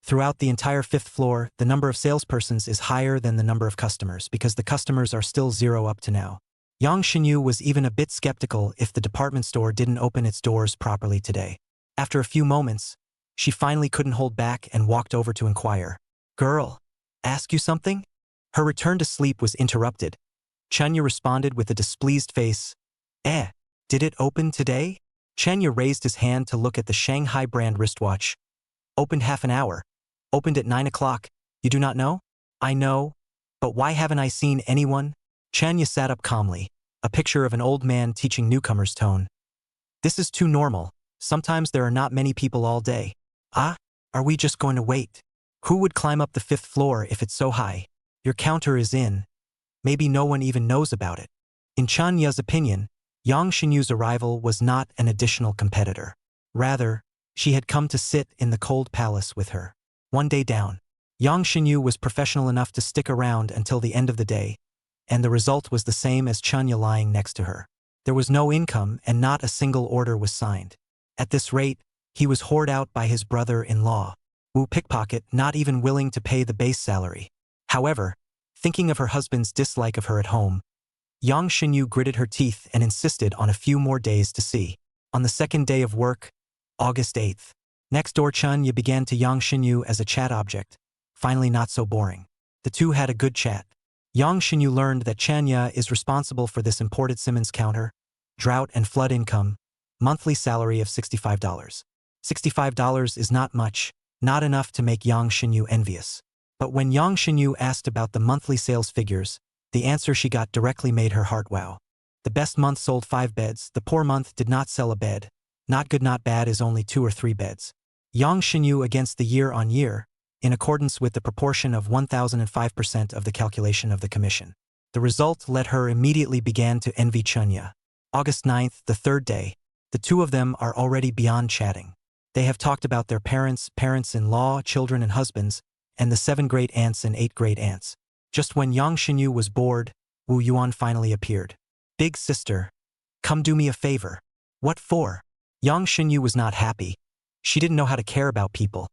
Throughout the entire 5th floor, the number of salespersons is higher than the number of customers because the customers are still zero up to now. Yang Xinyu was even a bit skeptical if the department store didn't open its doors properly today. After a few moments, she finally couldn't hold back and walked over to inquire. "Girl, ask you something?" Her return to sleep was interrupted. Chenya responded with a displeased face. Did it open today?" Chenya raised his hand to look at the Shanghai brand wristwatch. "Opened half an hour. Opened at 9 o'clock. You do not know?" "I know. But why haven't I seen anyone?" Chenya sat up calmly, a picture of an old man teaching newcomers tone. "This is too normal. Sometimes there are not many people all day." "Ah, are we just going to wait? Who would climb up the 5th floor if it's so high? Your counter is in. Maybe no one even knows about it." In Chanya's opinion, Yang Xinyu's arrival was not an additional competitor. Rather, she had come to sit in the cold palace with her. One day down, Yang Xinyu was professional enough to stick around until the end of the day, and the result was the same as Chenya lying next to her. There was no income and not a single order was signed. At this rate, he was hoarded out by his brother-in-law, Wu Pickpocket, not even willing to pay the base salary. However, thinking of her husband's dislike of her at home, Yang Xinyu gritted her teeth and insisted on a few more days to see. On the second day of work, August 8th, next door Chenya began to Yang Xinyu as a chat object, finally not so boring. The two had a good chat. Yang Xinyu learned that Chenya is responsible for this imported Simmons counter, drought and flood income, monthly salary of $65. $65 is not much, not enough to make Yang Xinyu envious. But when Yang Xinyu asked about the monthly sales figures, the answer she got directly made her heart wow. The best month sold 5 beds, the poor month did not sell a bed. Not good not bad is only 2 or 3 beds. Yang Xinyu against the year-on-year, in accordance with the proportion of 1005% of the calculation of the commission. The result led her immediately began to envy Chenya. August 9th, the third day, the two of them are already beyond chatting. They have talked about their parents, parents-in-law, children and husbands, and the 7 great-aunts and 8 great-aunts. Just when Yang Xinyu was bored, Wu Yuan finally appeared. "Big sister, come do me a favor." "What for?" Yang Xinyu was not happy. She didn't know how to care about people,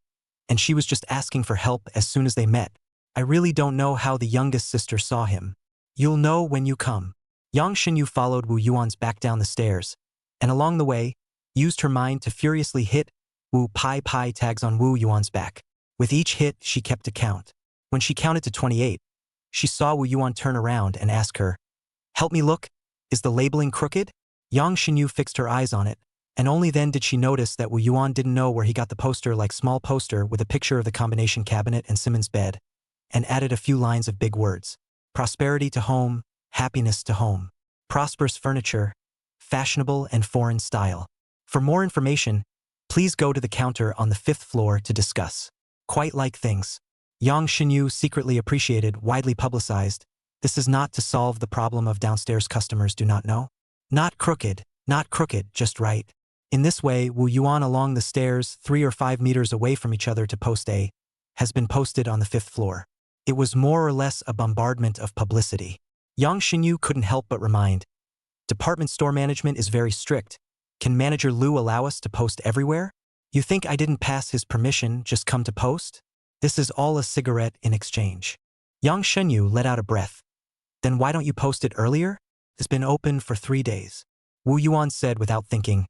and she was just asking for help as soon as they met. "I really don't know how the youngest sister saw him. You'll know when you come." Yang Xinyu followed Wu Yuan's back down the stairs, and along the way, used her mind to furiously hit Wu Pai Pai tags on Wu Yuan's back. With each hit, she kept a count. When she counted to 28, she saw Wu Yuan turn around and ask her, "Help me look, is the labeling crooked?" Yang Xinyu fixed her eyes on it, and only then did she notice that Wu Yuan didn't know where he got the poster, like small poster with a picture of the combination cabinet and Simon's bed, and added a few lines of big words. Prosperity to home, happiness to home. Prosperous furniture, fashionable and foreign style. For more information, please go to the counter on the 5th floor to discuss. Quite like things. Yang Xinyu secretly appreciated, widely publicized. This is not to solve the problem of downstairs customers do not know. Not crooked, just right. In this way, Wu Yuan along the stairs 3 or 5 meters away from each other to post A, has been posted on the 5th floor. It was more or less a bombardment of publicity. Yang Xinyu couldn't help but remind, department store management is very strict. Can Manager Liu allow us to post everywhere? You think I didn't pass his permission, just come to post? This is all a cigarette in exchange. Yang Xinyu let out a breath. Then why don't you post it earlier? It's been open for 3 days. Wu Yuan said without thinking.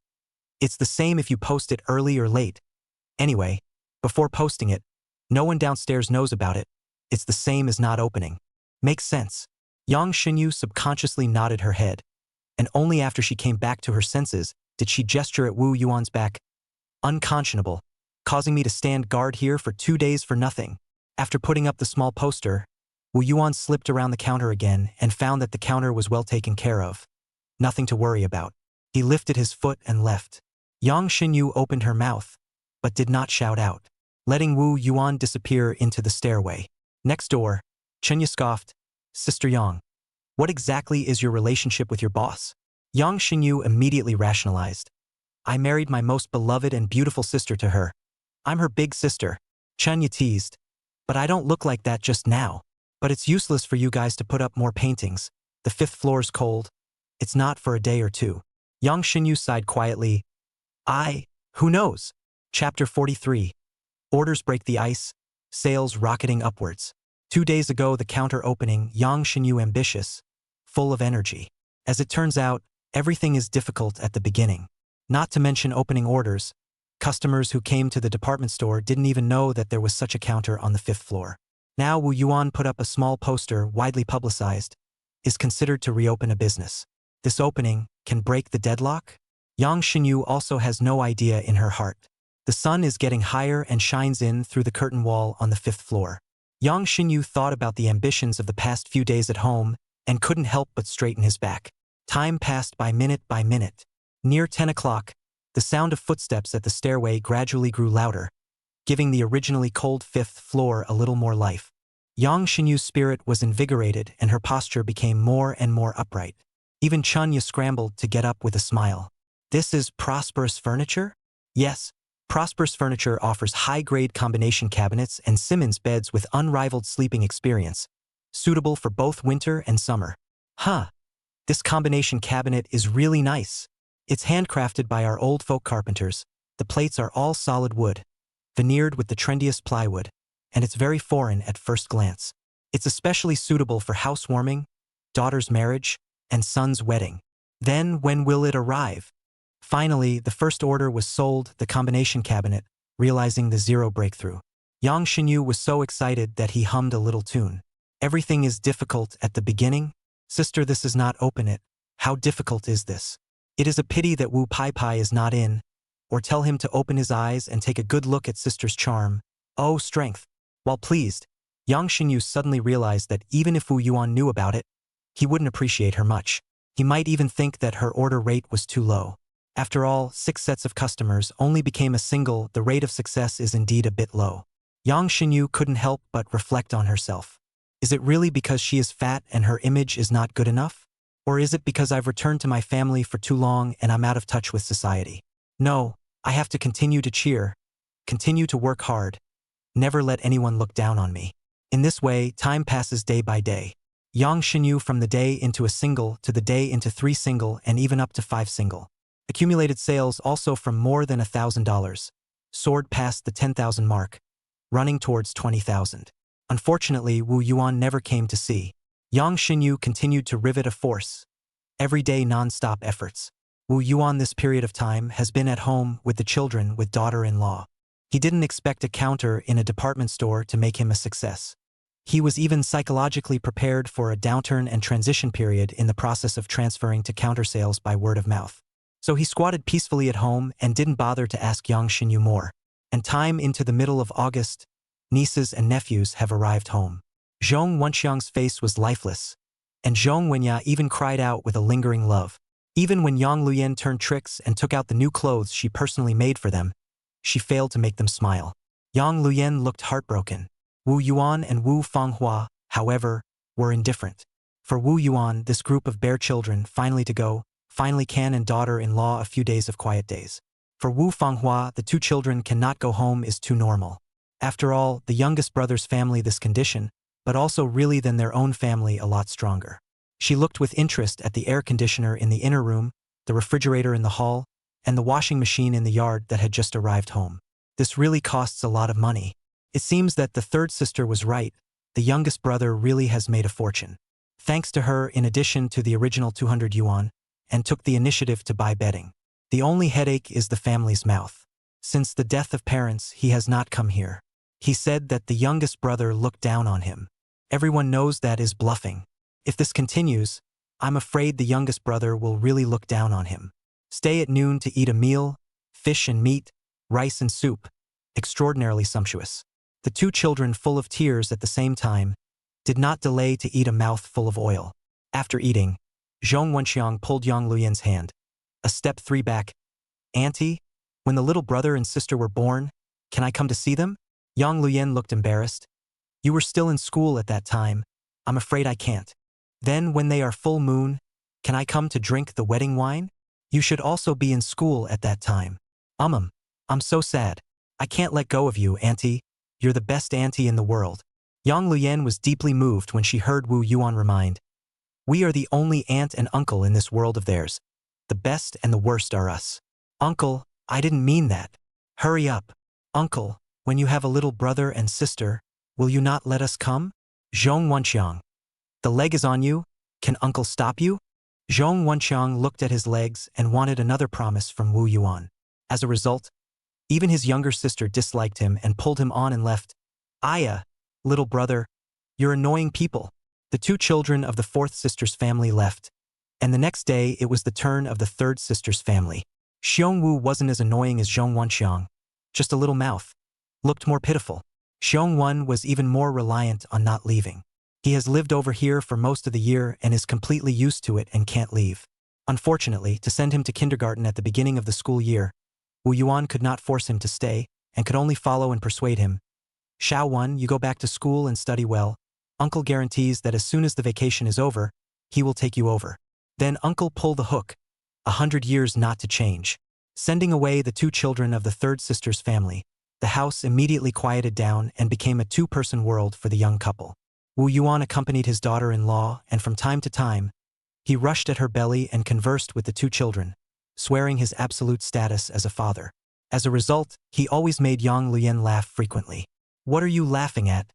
It's the same if you post it early or late. Anyway, before posting it, no one downstairs knows about it. It's the same as not opening. Makes sense. Yang Xinyu subconsciously nodded her head, and only after she came back to her senses did she gesture at Wu Yuan's back. Unconscionable, causing me to stand guard here for 2 days for nothing. After putting up the small poster, Wu Yuan slipped around the counter again and found that the counter was well taken care of. Nothing to worry about. He lifted his foot and left. Yang Xinyu opened her mouth, but did not shout out, letting Wu Yuan disappear into the stairway. Next door, Chenya scoffed, Sister Yang, what exactly is your relationship with your boss? Yang Xinyu immediately rationalized. I married my most beloved and beautiful sister to her. I'm her big sister. Chenya teased. But I don't look like that just now. But it's useless for you guys to put up more paintings. The 5th floor's cold. It's not for a day or 2. Yang Xinyu sighed quietly. Who knows? Chapter 43. Orders break the ice. Sales rocketing upwards. 2 days ago the counter opening, Yang Xinyu ambitious, full of energy. As it turns out, everything is difficult at the beginning. Not to mention opening orders. Customers who came to the department store didn't even know that there was such a counter on the 5th floor. Now Wu Yuan put up a small poster, widely publicized, is considered to reopen a business. This opening can break the deadlock? Yang Xinyu also has no idea in her heart. The sun is getting higher and shines in through the curtain wall on the 5th floor. Yang Xinyu thought about the ambitions of the past few days at home and couldn't help but straighten his back. Time passed by minute by minute. Near 10 o'clock, the sound of footsteps at the stairway gradually grew louder, giving the originally cold 5th floor a little more life. Yang Xinyu's spirit was invigorated and her posture became more and more upright. Even Chenya scrambled to get up with a smile. This is Prosperous Furniture? Yes. Prosperous Furniture offers high-grade combination cabinets and Simon's beds with unrivaled sleeping experience, suitable for both winter and summer. This combination cabinet is really nice. It's handcrafted by our old folk carpenters. The plates are all solid wood, veneered with the trendiest plywood, and it's very foreign at first glance. It's especially suitable for housewarming, daughter's marriage, and son's wedding. Then when will it arrive? Finally, the first order was sold, the combination cabinet, realizing the zero breakthrough. Yang Xinyu was so excited that he hummed a little tune. Everything is difficult at the beginning. Sister, this is not open it. How difficult is this? It is a pity that Wu Pai Pai is not in, or tell him to open his eyes and take a good look at sister's charm. Oh, strength. While pleased, Yang Xinyu suddenly realized that even if Wu Yuan knew about it, he wouldn't appreciate her much. He might even think that her order rate was too low. After all, 6 sets of customers only became a single. The rate of success is indeed a bit low. Yang Xinyu couldn't help but reflect on herself. Is it really because she is fat and her image is not good enough? Or is it because I've returned to my family for too long and I'm out of touch with society? No, I have to continue to cheer, continue to work hard, never let anyone look down on me. In this way, time passes day by day. Yang Xinyu from the day into a single to the day into 3 single and even up to 5 single. Accumulated sales also from more than $1,000. Soared past the 10,000 mark, running towards 20,000. Unfortunately, Wu Yuan never came to see. Yang Xinyu continued to rivet a force. Everyday non-stop efforts. Wu Yuan this period of time has been at home with the children with daughter-in-law. He didn't expect a counter in a department store to make him a success. He was even psychologically prepared for a downturn and transition period in the process of transferring to counter-sales by word of mouth. So he squatted peacefully at home and didn't bother to ask Yang Xinyu more. And time into the middle of August, nieces and nephews have arrived home. Zhong Wenxiang's face was lifeless, and Zhong Wenya even cried out with a lingering love. Even when Yang Luyan turned tricks and took out the new clothes she personally made for them, she failed to make them smile. Yang Luyan looked heartbroken. Wu Yuan and Wu Fanghua, however, were indifferent. For Wu Yuan, this group of bare children finally can and daughter-in-law a few days of quiet days. For Wu Fanghua, the 2 children cannot go home is too normal. After all, the youngest brother's family this condition, but also really than their own family a lot stronger. She looked with interest at the air conditioner in the inner room, the refrigerator in the hall, and the washing machine in the yard that had just arrived home. This really costs a lot of money. It seems that the third sister was right. The youngest brother really has made a fortune. Thanks to her, in addition to the original 200 yuan, and took the initiative to buy bedding. The only headache is the family's mouth. Since the death of parents, he has not come here. He said that the youngest brother looked down on him. Everyone knows that is bluffing. If this continues, I'm afraid the youngest brother will really look down on him. Stay at noon to eat a meal, fish and meat, rice and soup, extraordinarily sumptuous. The 2 children, full of tears at the same time, did not delay to eat a mouthful of oil. After eating, Zhong Wenxiang pulled Yang Luyan's hand. A step 3 back. Auntie, when the little brother and sister were born, can I come to see them? Yang Luyan looked embarrassed. You were still in school at that time. I'm afraid I can't. Then when they are full moon, can I come to drink the wedding wine? You should also be in school at that time. I'm so sad. I can't let go of you, Auntie. You're the best auntie in the world. Yang Luyan was deeply moved when she heard Wu Yuan remind. We are the only aunt and uncle in this world of theirs. The best and the worst are us. Uncle, I didn't mean that. Hurry up. Uncle, when you have a little brother and sister, will you not let us come? Zhong Wenxiang. The leg is on you. Can uncle stop you? Zhong Wenxiang looked at his legs and wanted another promise from Wu Yuan. As a result, even his younger sister disliked him and pulled him on and left. Aya, little brother, you're annoying people. The 2 children of the 4th sister's family left, and the next day it was the turn of the 3rd sister's family. Xiong Wu wasn't as annoying as Zhong Wenxiang, just a little mouth. Looked more pitiful. Xiong Wen was even more reliant on not leaving. He has lived over here for most of the year and is completely used to it and can't leave. Unfortunately, to send him to kindergarten at the beginning of the school year, Wu Yuan could not force him to stay and could only follow and persuade him. Xiao Wen, you go back to school and study well. Uncle guarantees that as soon as the vacation is over, he will take you over. Then Uncle pull the hook. 100 years not to change. Sending away the 2 children of the 3rd sister's family, the house immediately quieted down and became a 2-person world for the young couple. Wu Yuan accompanied his daughter-in-law, and from time to time, he rushed at her belly and conversed with the 2 children, swearing his absolute status as a father. As a result, he always made Yang Luyan laugh frequently. What are you laughing at?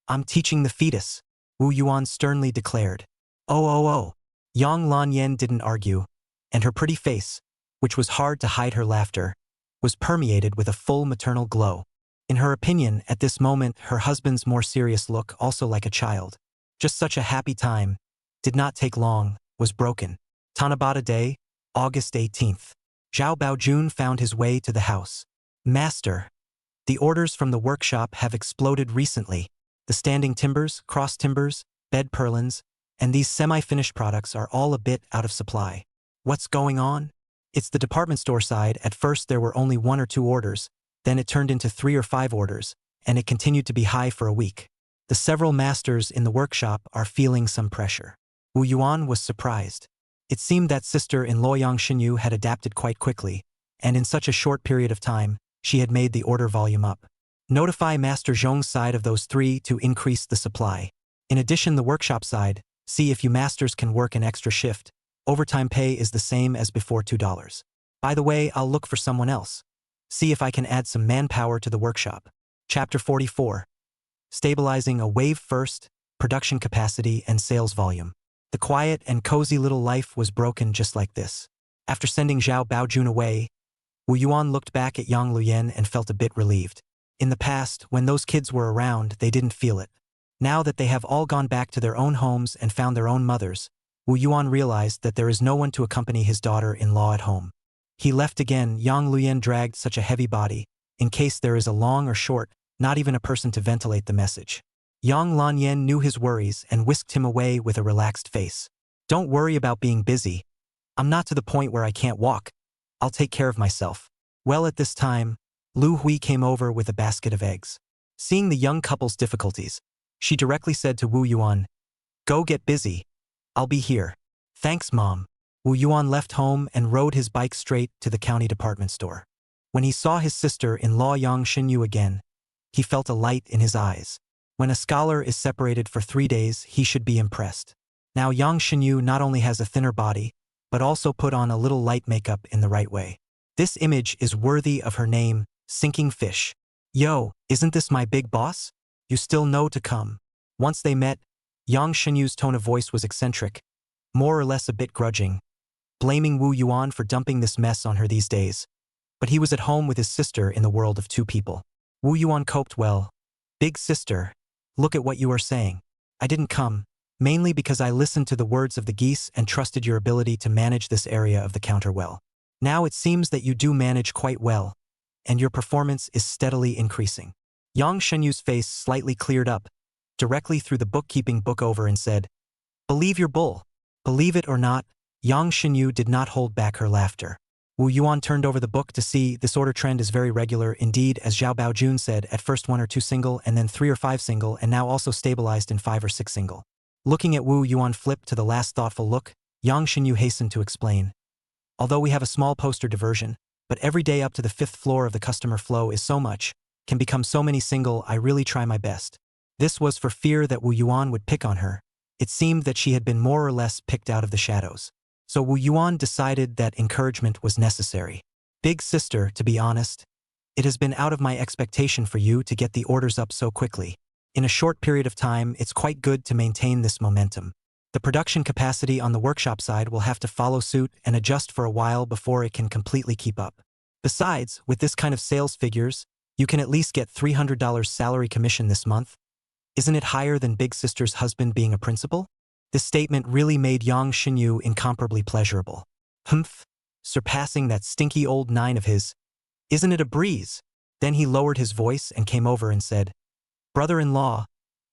I'm teaching the fetus, Wu Yuan sternly declared. Oh. Yang Lanyan didn't argue, and her pretty face, which was hard to hide her laughter, was permeated with a full maternal glow. In her opinion, at this moment, her husband's more serious look, also like a child, just such a happy time, did not take long, was broken. Tanabata Day, August 18th. Zhao Baojun found his way to the house. Master, the orders from the workshop have exploded recently. The standing timbers, cross timbers, bed purlins, and these semi-finished products are all a bit out of supply. What's going on? It's the department store side. At first there were only 1 or 2 orders, then it turned into 3 or 5 orders, and it continued to be high for a week. The several masters in the workshop are feeling some pressure. Wu Yuan was surprised. It seemed that sister-in-law Yang Xinyu had adapted quite quickly, and in such a short period of time, she had made the order volume up. Notify Master Zhong's side of those 3 to increase the supply. In addition, the workshop side, see if you masters can work an extra shift. Overtime pay is the same as before, $2. By the way, I'll look for someone else. See if I can add some manpower to the workshop. Chapter 44. Stabilizing a wave first, production capacity and sales volume. The quiet and cozy little life was broken just like this. After sending Zhao Baojun away, Wu Yuan looked back at Yang Luyan and felt a bit relieved. In the past, when those kids were around, they didn't feel it. Now that they have all gone back to their own homes and found their own mothers, Wu Yuan realized that there is no one to accompany his daughter-in-law at home. He left again. Yang Luyan dragged such a heavy body, in case there is a long or short, not even a person to ventilate the message. Yang Lanyan knew his worries and whisked him away with a relaxed face. Don't worry about being busy. I'm not to the point where I can't walk. I'll take care of myself. Well, at this time, Lu Hui came over with a basket of eggs. Seeing the young couple's difficulties, she directly said to Wu Yuan, "Go get busy. I'll be here." "Thanks, Mom." Wu Yuan left home and rode his bike straight to the county department store. When he saw his sister-in-law Yang Xinyu again, he felt a light in his eyes. When a scholar is separated for 3 days, he should be impressed. Now Yang Xinyu not only has a thinner body, but also put on a little light makeup in the right way. This image is worthy of her name, Sinking Fish. "Yo, isn't this my big boss? You still know to come." Once they met, Yang Xinyu's tone of voice was eccentric, more or less a bit grudging, blaming Wu Yuan for dumping this mess on her these days. But he was at home with his sister in the world of 2 people. Wu Yuan coped well. "Big sister, look at what you are saying. I didn't come, mainly because I listened to the words of the geese and trusted your ability to manage this area of the counter well. Now it seems that you do manage quite well, and your performance is steadily increasing." Yang Shenyu's face slightly cleared up, directly threw the bookkeeping book over and said, "Believe your bull." Believe it or not, Yang Xinyu did not hold back her laughter. Wu Yuan turned over the book to see this order trend is very regular indeed, as Zhao Baojun said, at first 1 or 2 single and then 3 or 5 single and now also stabilized in 5 or 6 single. Looking at Wu Yuan flip to the last thoughtful look, Yang Xinyu hastened to explain. "Although we have a small poster diversion, but every day up to the 5th floor of the customer flow is so much, can become so many single, I really try my best." This was for fear that Wu Yuan would pick on her. It seemed that she had been more or less picked out of the shadows. So Wu Yuan decided that encouragement was necessary. "Big sister, to be honest, it has been out of my expectation for you to get the orders up so quickly. In a short period of time, it's quite good to maintain this momentum. The production capacity on the workshop side will have to follow suit and adjust for a while before it can completely keep up. Besides, with this kind of sales figures, you can at least get $300 salary commission this month. Isn't it higher than Big Sister's husband being a principal?" This statement really made Yang Xinyu incomparably pleasurable. "Humph, surpassing that stinky old 9 of his. Isn't it a breeze?" Then he lowered his voice and came over and said, "Brother-in-law,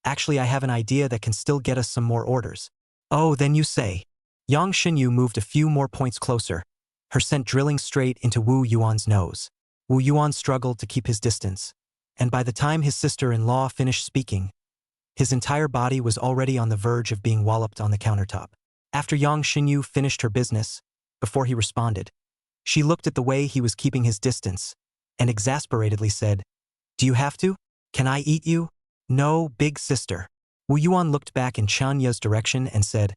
actually I have an idea that can still get us some more orders." "Oh, then you say." Yang Xinyu moved a few more points closer, her scent drilling straight into Wu Yuan's nose. Wu Yuan struggled to keep his distance, and by the time his sister-in-law finished speaking, his entire body was already on the verge of being walloped on the countertop. After Yang Xinyu finished her business, before he responded, she looked at the way he was keeping his distance, and exasperatedly said, "Do you have to? Can I eat you?" "No, big sister." Wu Yuan looked back in Chanya's direction and said,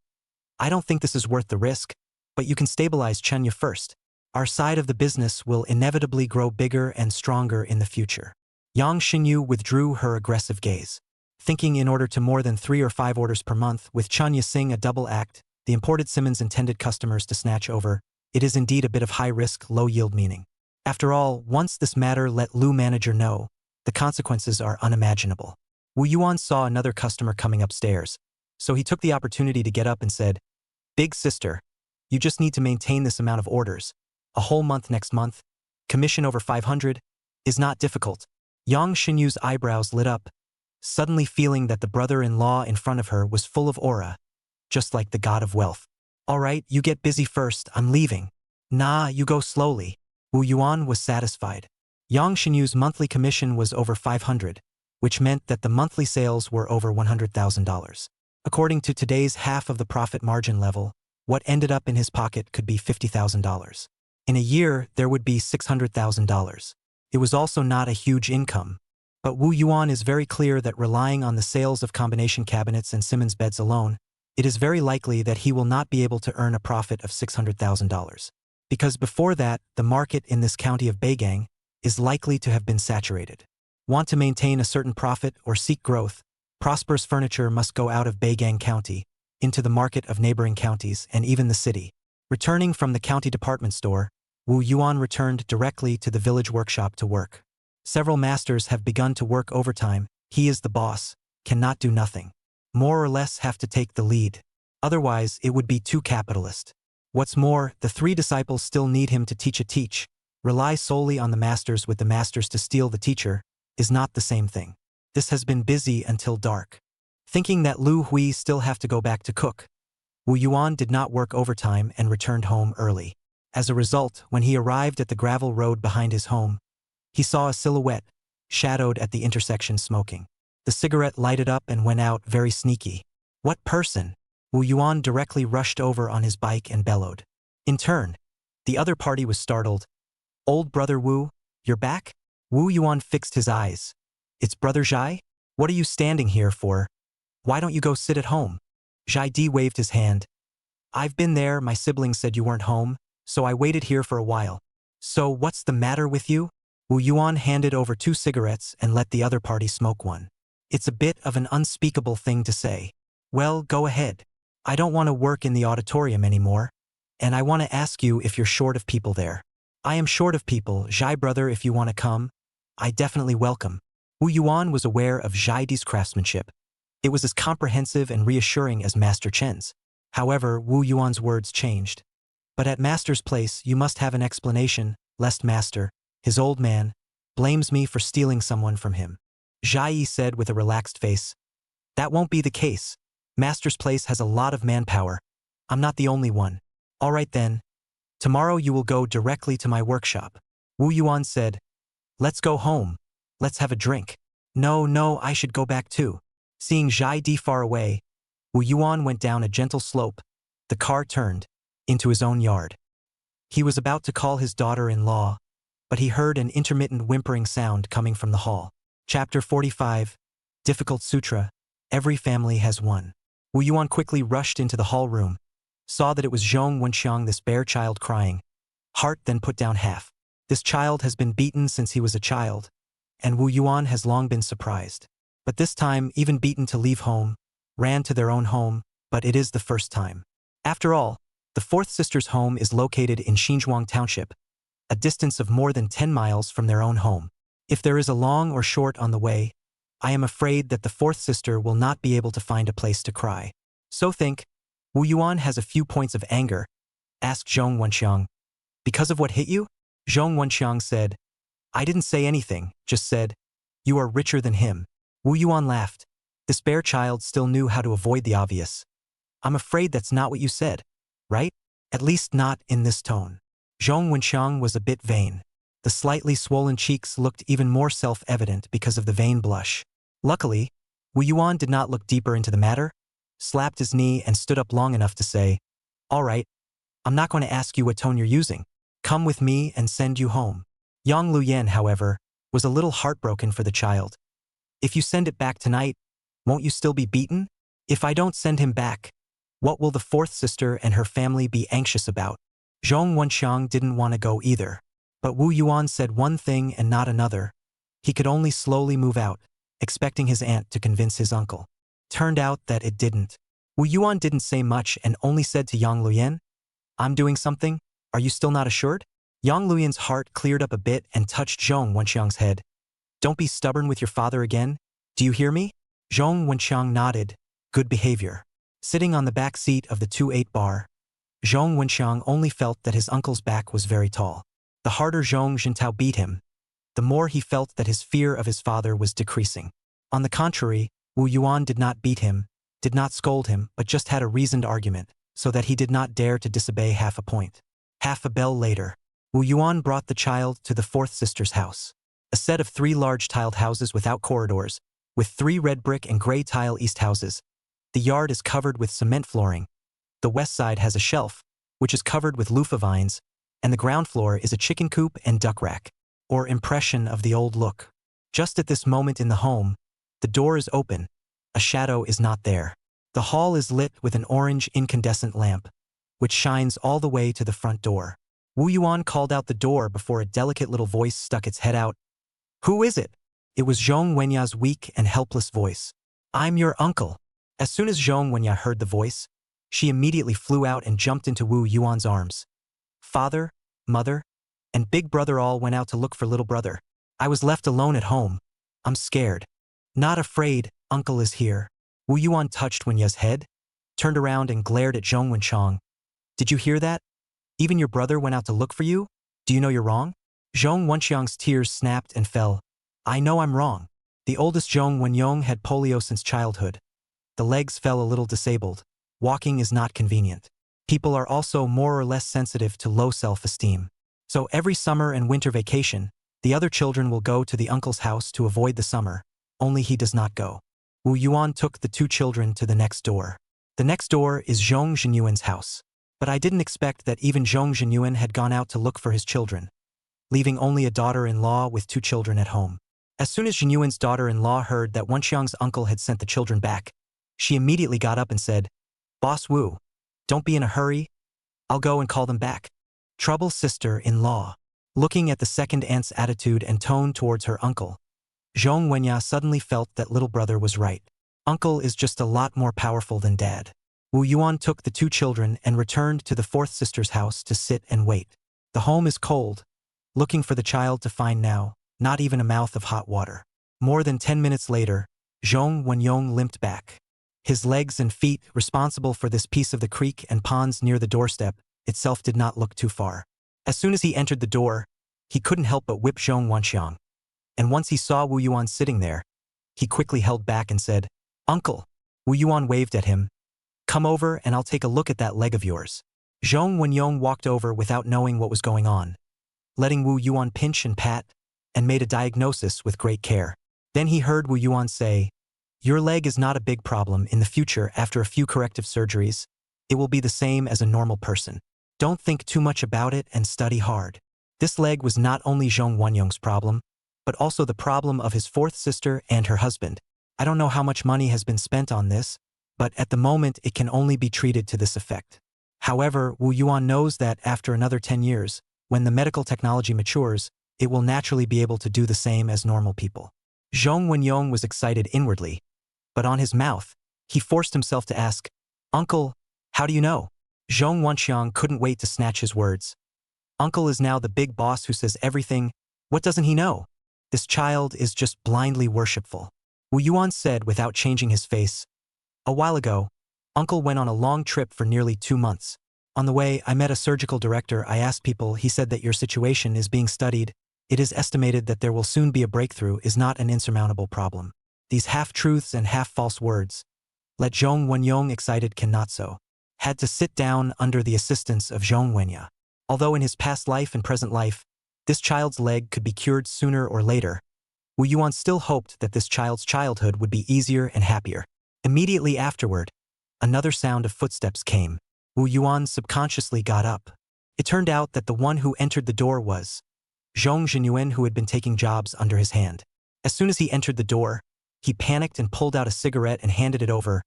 "I don't think this is worth the risk, but you can stabilize Chanya first. Our side of the business will inevitably grow bigger and stronger in the future." Yang Xinyu withdrew her aggressive gaze. Thinking in order to more than 3 or 5 orders per month, with Chanya Singh a double act, the imported Simmons intended customers to snatch over, it is indeed a bit of high-risk, low-yield meaning. After all, once this matter let Lu manager know, the consequences are unimaginable. Wu Yuan saw another customer coming upstairs, so he took the opportunity to get up and said, "Big sister, you just need to maintain this amount of orders. A whole month next month, commission over 500, is not difficult." Yang Xinyu's eyebrows lit up, suddenly feeling that the brother-in-law in front of her was full of aura, just like the god of wealth. "All right, you get busy first, I'm leaving." "Nah, you go slowly." Wu Yuan was satisfied. Yang Xinyu's monthly commission was over 500, which meant that the monthly sales were over $100,000. According to today's half of the profit margin level, what ended up in his pocket could be $50,000. In a year, there would be $600,000. It was also not a huge income, but Wu Yuan is very clear that relying on the sales of combination cabinets and Simmons beds alone, it is very likely that he will not be able to earn a profit of $600,000. Because before that, the market in this county of Beigang is likely to have been saturated. Want to maintain a certain profit or seek growth, prosperous furniture must go out of Beigang County, into the market of neighboring counties and even the city. Returning from the county department store, Wu Yuan returned directly to the village workshop to work. Several masters have begun to work overtime. He is the boss, cannot do nothing. More or less have to take the lead. Otherwise, it would be too capitalist. What's more, the 3 disciples still need him to teach. Rely solely on the masters with the masters to steal the teacher is not the same thing. This has been busy until dark. Thinking that Lu Hui still have to go back to cook, Wu Yuan did not work overtime and returned home early. As a result, when he arrived at the gravel road behind his home, he saw a silhouette, shadowed at the intersection smoking. The cigarette lighted up and went out very sneaky. What person? Wu Yuan directly rushed over on his bike and bellowed. In turn, the other party was startled. Old brother Wu, you're back? Wu Yuan fixed his eyes. It's brother Zhai? What are you standing here for? Why don't you go sit at home? Zhai Di waved his hand. I've been there, my siblings said you weren't home, so I waited here for a while. So what's the matter with you? Wu Yuan handed over 2 cigarettes and let the other party smoke one. It's a bit of an unspeakable thing to say. Well, go ahead. I don't want to work in the auditorium anymore, and I want to ask you if you're short of people there. I am short of people, Zhai brother, if you want to come. I definitely welcome. Wu Yuan was aware of Zhai Di's craftsmanship. It was as comprehensive and reassuring as Master Chen's. However, Wu Yuan's words changed. But at Master's place, you must have an explanation, lest Master, his old man, blames me for stealing someone from him. Zhai Yi said with a relaxed face. That won't be the case. Master's place has a lot of manpower. I'm not the only one. All right then. Tomorrow you will go directly to my workshop. Wu Yuan said. Let's go home. Let's have a drink. No, I should go back too. Seeing Zhai Di far away, Wu Yuan went down a gentle slope. The car turned into his own yard. He was about to call his daughter-in-law, but he heard an intermittent whimpering sound coming from the hall. Chapter 45, Difficult Sutra, Every Family Has One. Wu Yuan quickly rushed into the hall room, saw that it was Zhong Wenxiang, this bare child, crying. Heart then put down half. This child has been beaten since he was a child, and Wu Yuan has long been surprised. But this time, even beaten to leave home, ran to their own home, but it is the first time. After all, the 4th sister's home is located in Xinzhuang Township, a distance of more than 10 miles from their own home. If there is a long or short on the way, I am afraid that the 4th sister will not be able to find a place to cry. So think, Wu Yuan has a few points of anger, asked Zhong Wenxiang. Because of what hit you? Zhong Wenxiang said. I didn't say anything, just said, you are richer than him. Wu Yuan laughed. This bare child still knew how to avoid the obvious. I'm afraid that's not what you said, right? At least not in this tone. Zhong Wenxiang was a bit vain. The slightly swollen cheeks looked even more self-evident because of the vain blush. Luckily, Wu Yuan did not look deeper into the matter, slapped his knee and stood up long enough to say, all right, I'm not going to ask you what tone you're using. Come with me and send you home. Yang Luyan, however, was a little heartbroken for the child. If you send it back tonight, won't you still be beaten? If I don't send him back, what will the 4th sister and her family be anxious about? Zhong Wenxiang didn't want to go either. But Wu Yuan said one thing and not another. He could only slowly move out, expecting his aunt to convince his uncle. Turned out that it didn't. Wu Yuan didn't say much and only said to Yang Luyan, I'm doing something, are you still not assured? Yang Luyan's heart cleared up a bit and touched Zhong Wenxiang's head. Don't be stubborn with your father again. Do you hear me? Zhong Wenxiang nodded. Good behavior. Sitting on the back seat of the 2-8 bar, Zhong Wenxiang only felt that his uncle's back was very tall. The harder Zhong Jintao beat him, the more he felt that his fear of his father was decreasing. On the contrary, Wu Yuan did not beat him, did not scold him, but just had a reasoned argument, so that he did not dare to disobey half a point. Half a bell later, Wu Yuan brought the child to the 4th sister's house. A set of 3 large tiled houses without corridors, with 3 red brick and gray tile east houses. The yard is covered with cement flooring. The west side has a shelf, which is covered with loofah vines, and the ground floor is a chicken coop and duck rack, or impression of the old look. Just at this moment in the home, the door is open. A shadow is not there. The hall is lit with an orange incandescent lamp, which shines all the way to the front door. Wu Yuan called out the door before a delicate little voice stuck its head out. Who is it? It was Zhong Wenya's weak and helpless voice. I'm your uncle. As soon as Zhong Wenya heard the voice, she immediately flew out and jumped into Wu Yuan's arms. Father, mother, and big brother all went out to look for little brother. I was left alone at home. I'm scared. Not afraid, uncle is here. Wu Yuan touched Wenya's head, turned around and glared at Zhong Wenchang. Did you hear that? Even your brother went out to look for you? Do you know you're wrong? Zhong Wenxiang's tears snapped and fell. I know I'm wrong. The oldest Zhong Wenyong had polio since childhood. The legs fell a little disabled. Walking is not convenient. People are also more or less sensitive to low self-esteem. So every summer and winter vacation, the other children will go to the uncle's house to avoid the summer, only he does not go. Wu Yuan took the two children to the next door. The next door is Zhong Zhenyuan's house. But I didn't expect that even Zhong Zhenyuan had gone out to look for his children, leaving only a daughter-in-law with two children at home. As soon as Zhenyuan's daughter-in-law heard that Wenxiang's uncle had sent the children back, she immediately got up and said, Boss Wu, don't be in a hurry. I'll go and call them back. Trouble sister-in-law. Looking at the second aunt's attitude and tone towards her uncle, Zhong Wenya suddenly felt that little brother was right. Uncle is just a lot more powerful than dad. Wu Yuan took the two children and returned to the fourth sister's house to sit and wait. The home is cold, looking for the child to find now, not even a mouth of hot water. More than 10 minutes later, Zhong Wenyong limped back. His legs and feet, responsible for this piece of the creek and ponds near the doorstep, itself did not look too far. As soon as he entered the door, he couldn't help but whip Zhong Wenxiang. And once he saw Wu Yuan sitting there, he quickly held back and said, Uncle. Wu Yuan waved at him. Come over and I'll take a look at that leg of yours. Zhong Wenyong walked over without knowing what was going on, letting Wu Yuan pinch and pat, and made a diagnosis with great care. Then he heard Wu Yuan say, Your leg is not a big problem. In the future, after a few corrective surgeries, it will be the same as a normal person. Don't think too much about it and study hard. This leg was not only Zhong Wenyong's problem, but also the problem of his fourth sister and her husband. I don't know how much money has been spent on this, but at the moment it can only be treated to this effect. However, Wu Yuan knows that after another 10 years, when the medical technology matures, it will naturally be able to do the same as normal people. Zhong Wenyong was excited inwardly, but on his mouth, he forced himself to ask, Uncle, how do you know? Zhong Wenxiang couldn't wait to snatch his words. Uncle is now the big boss who says everything. What doesn't he know? This child is just blindly worshipful. Wu Yuan said without changing his face. A while ago, Uncle went on a long trip for nearly 2 months. On the way, I met a surgical director. I asked people. He said that your situation is being studied. It is estimated that there will soon be a breakthrough. Is not an insurmountable problem. These half-truths and half-false words. Let Zhong Wenyong excited cannot so. Had to sit down under the assistance of Zhong Wenya. Although in his past life and present life, this child's leg could be cured sooner or later, Wu Yuan still hoped that this child's childhood would be easier and happier. Immediately afterward, another sound of footsteps came. Wu Yuan subconsciously got up. It turned out that the one who entered the door was Zhong Zhenyuan, who had been taking jobs under his hand. As soon as he entered the door, he panicked and pulled out a cigarette and handed it over.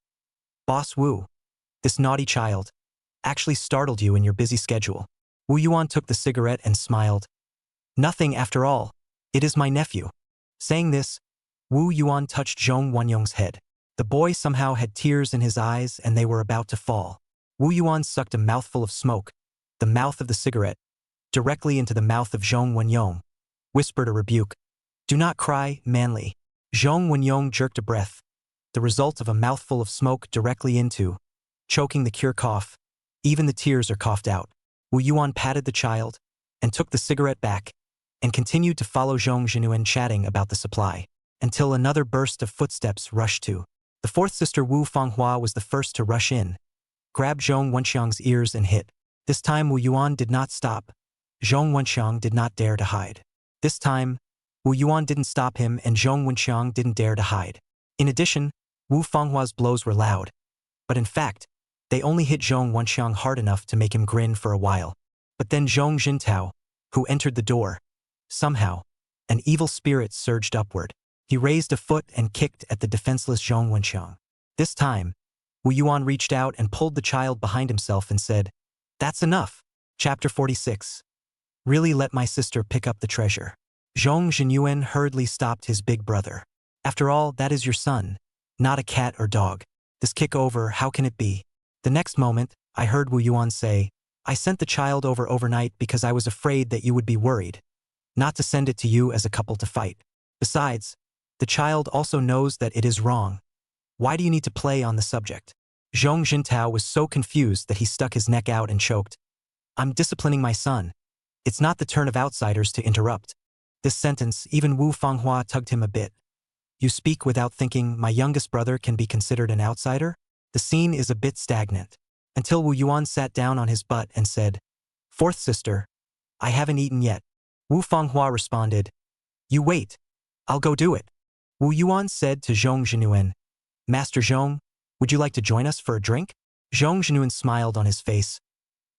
Boss Wu, this naughty child actually startled you in your busy schedule. Wu Yuan took the cigarette and smiled. Nothing after all. It is my nephew. Saying this, Wu Yuan touched Zhong Wenyong's head. The boy somehow had tears in his eyes and they were about to fall. Wu Yuan sucked a mouthful of smoke, the mouth of the cigarette, directly into the mouth of Zhong Wenyong, whispered a rebuke. Do not cry, manly. Zhong Wenyong jerked a breath, the result of a mouthful of smoke directly into, choking the cure cough. Even the tears are coughed out. Wu Yuan patted the child and took the cigarette back and continued to follow Zhong Zhenyuan chatting about the supply, until another burst of footsteps rushed to. The fourth sister Wu Fanghua was the first to rush in, grabbed Zhong Wenxiang's ears and hit. This time Wu Yuan did not stop. Zhong Wenxiang did not dare to hide. This time, Wu Yuan didn't stop him and Zhong Wenxiang didn't dare to hide. In addition, Wu Fanghua's blows were loud. But in fact, they only hit Zhong Wenxiang hard enough to make him grin for a while. But then Zhong Jintao, who entered the door, somehow, an evil spirit surged upward. He raised a foot and kicked at the defenseless Zhong Wenxiang. This time, Wu Yuan reached out and pulled the child behind himself and said, That's enough. Chapter 46. Really let my sister pick up the treasure. Zhong Zhenyuan hurriedly stopped his big brother. After all, that is your son, not a cat or dog. This kick over, how can it be? The next moment, I heard Wu Yuan say, I sent the child over overnight because I was afraid that you would be worried, not to send it to you as a couple to fight. Besides, the child also knows that it is wrong. Why do you need to play on the subject? Zhong Jintao was so confused that he stuck his neck out and choked. I'm disciplining my son. It's not the turn of outsiders to interrupt. This sentence, even Wu Fanghua tugged him a bit. You speak without thinking my youngest brother can be considered an outsider? The scene is a bit stagnant. Until Wu Yuan sat down on his butt and said, Fourth sister, I haven't eaten yet. Wu Fanghua responded, You wait. I'll go do it. Wu Yuan said to Zhong Zhenyuan, Master Zhong, would you like to join us for a drink? Zhong Zhenyuan smiled on his face.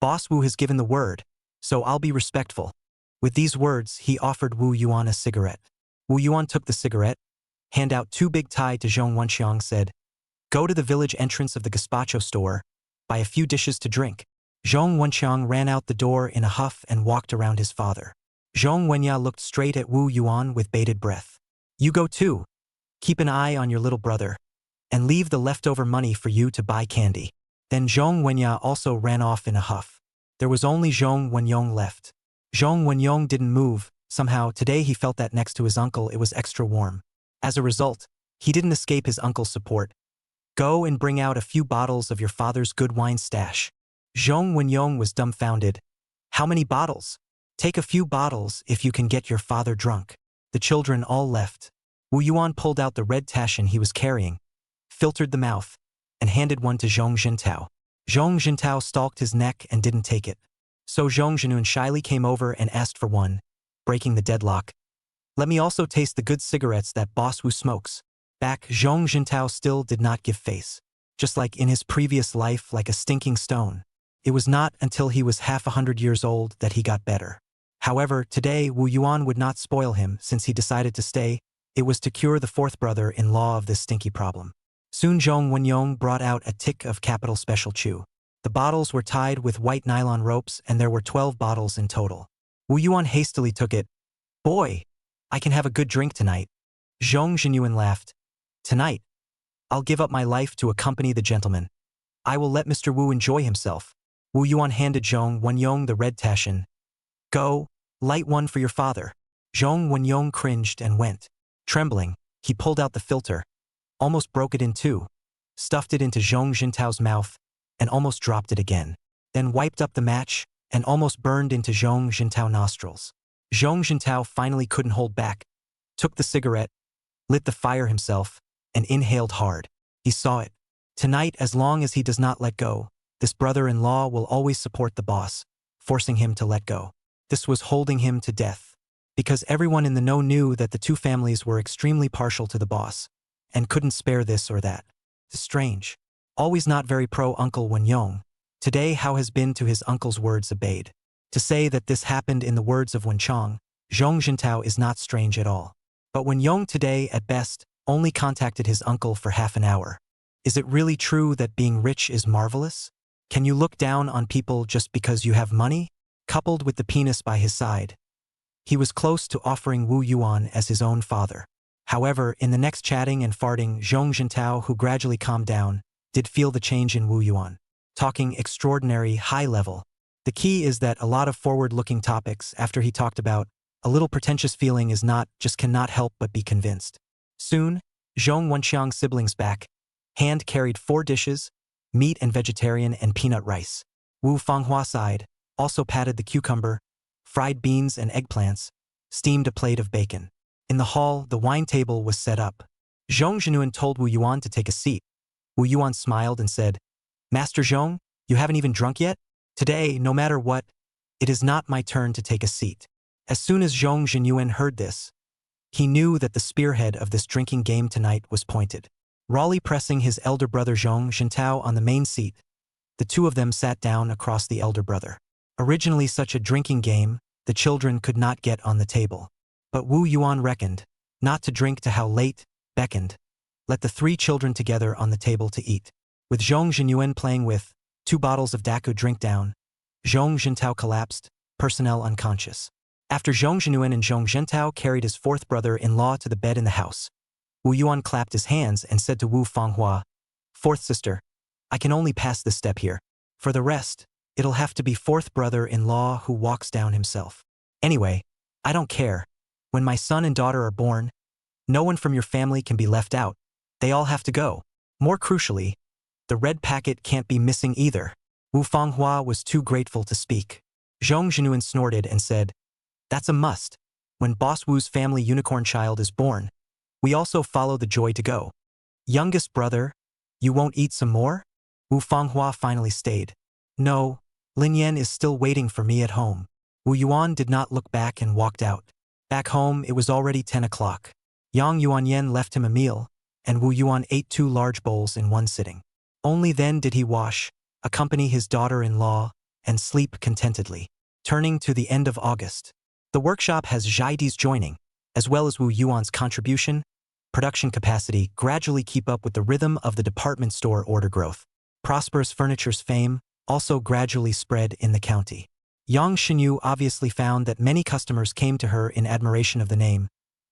Boss Wu has given the word, so I'll be respectful. With these words, he offered Wu Yuan a cigarette. Wu Yuan took the cigarette, hand out 2 big tie to Zhong Wenxiang, said, Go to the village entrance of the gazpacho store, buy a few dishes to drink. Zhong Wenxiang ran out the door in a huff and walked around his father. Zhong Wenya looked straight at Wu Yuan with bated breath. You go too. Keep an eye on your little brother, and leave the leftover money for you to buy candy. Then Zhong Wenya also ran off in a huff. There was only Zhong Wenyong left. Zhong Wenyong didn't move. Somehow, today he felt that next to his uncle it was extra warm. As a result, he didn't escape his uncle's support. Go and bring out a few bottles of your father's good wine stash. Zhong Wenyong was dumbfounded. How many bottles? Take a few bottles if you can get your father drunk. The children all left. Wu Yuan pulled out the red taschen he was carrying, filtered the mouth, and handed one to Zhong Jintao. Zhong Jintao stalked his neck and didn't take it. So Zhong Zhenyuan shyly came over and asked for one, breaking the deadlock. Let me also taste the good cigarettes that Boss Wu smokes. Back, Zhong Jintao still did not give face. Just like in his previous life, like a stinking stone. It was not until he was half 100 years old that he got better. However, today Wu Yuan would not spoil him since he decided to stay. It was to cure the fourth brother-in-law of this stinky problem. Soon Zhong Wenyong brought out a tick of Capital Special Chew. The bottles were tied with white nylon ropes and there were 12 bottles in total. Wu Yuan hastily took it. Boy, I can have a good drink tonight. Zhong Zhenyuan laughed. Tonight, I'll give up my life to accompany the gentleman. I will let Mr. Wu enjoy himself. Wu Yuan handed Zhong Wenyong the red taschen. Go, light one for your father. Zhong Wenyong cringed and went. Trembling, he pulled out the filter, almost broke it in two, stuffed it into Zhong Jintao's mouth, and almost dropped it again. Then wiped up the match, and almost burned into Zhong Jintao's nostrils. Zhong Jintao finally couldn't hold back, took the cigarette, lit the fire himself, and inhaled hard. He saw it. Tonight, as long as he does not let go, this brother-in-law will always support the boss, forcing him to let go. This was holding him to death, because everyone in the know knew that the two families were extremely partial to the boss, and couldn't spare this or that. Strange. Always not very pro-Uncle Wenyong. Today how has been to his uncle's words obeyed. To say that this happened in the words of Wenchong, Zhong Jintao is not strange at all. But Wenyong today, at best, only contacted his uncle for half an hour. Is it really true that being rich is marvelous? Can you look down on people just because you have money? Coupled with the penis by his side, he was close to offering Wu Yuan as his own father. However, in the next chatting and farting, Zhong Jintao, who gradually calmed down, did feel the change in Wu Yuan. Talking extraordinary high level. The key is that a lot of forward-looking topics after he talked about a little pretentious feeling is not, just cannot help but be convinced. Soon, Zhong Wenxiang's siblings back, hand carried 4 dishes, meat and vegetarian and peanut rice. Wu Fanghua side, also patted the cucumber, fried beans and eggplants, steamed a plate of bacon. In the hall, the wine table was set up. Zhong Zhenyuan told Wu Yuan to take a seat. Wu Yuan smiled and said, Master Zhong, you haven't even drunk yet? Today, no matter what, it is not my turn to take a seat. As soon as Zhong Zhenyuan heard this, he knew that the spearhead of this drinking game tonight was pointed. Rawly pressing his elder brother Zhong Jintao on the main seat, the two of them sat down across the elder brother. Originally such a drinking game, the children could not get on the table. But Wu Yuan reckoned, not to drink to how late, beckoned. Let the 3 children together on the table to eat. With Zhong Zhenyuan playing with 2 bottles of Daku drink down, Zhong Jintao collapsed, personnel unconscious. After Zhong Zhenyuan and Zhong Jintao carried his 4th brother-in-law to the bed in the house, Wu Yuan clapped his hands and said to Wu Fanghua, 4th sister, I can only pass this step here. For the rest, it'll have to be 4th brother-in-law who walks down himself. Anyway, I don't care. When my son and daughter are born, no one from your family can be left out. They all have to go. More crucially, the red packet can't be missing either. Wu Fanghua was too grateful to speak. Zhong Zhenuan snorted and said, "That's a must. When Boss Wu's family unicorn child is born, we also follow the joy to go. Youngest brother, you won't eat some more?" Wu Fanghua finally stayed. "No, Lin Yan is still waiting for me at home." Wu Yuan did not look back and walked out. Back home, it was already 10 o'clock. Yang Yuanyen left him a meal, and Wu Yuan ate 2 large bowls in one sitting. Only then did he wash, accompany his daughter-in-law, and sleep contentedly. Turning to the end of August. The workshop has Zhaidi's joining, as well as Wu Yuan's contribution, production capacity gradually keep up with the rhythm of the department store order growth. Prosperous Furniture's fame also gradually spread in the county. Yang Xinyu obviously found that many customers came to her in admiration of the name.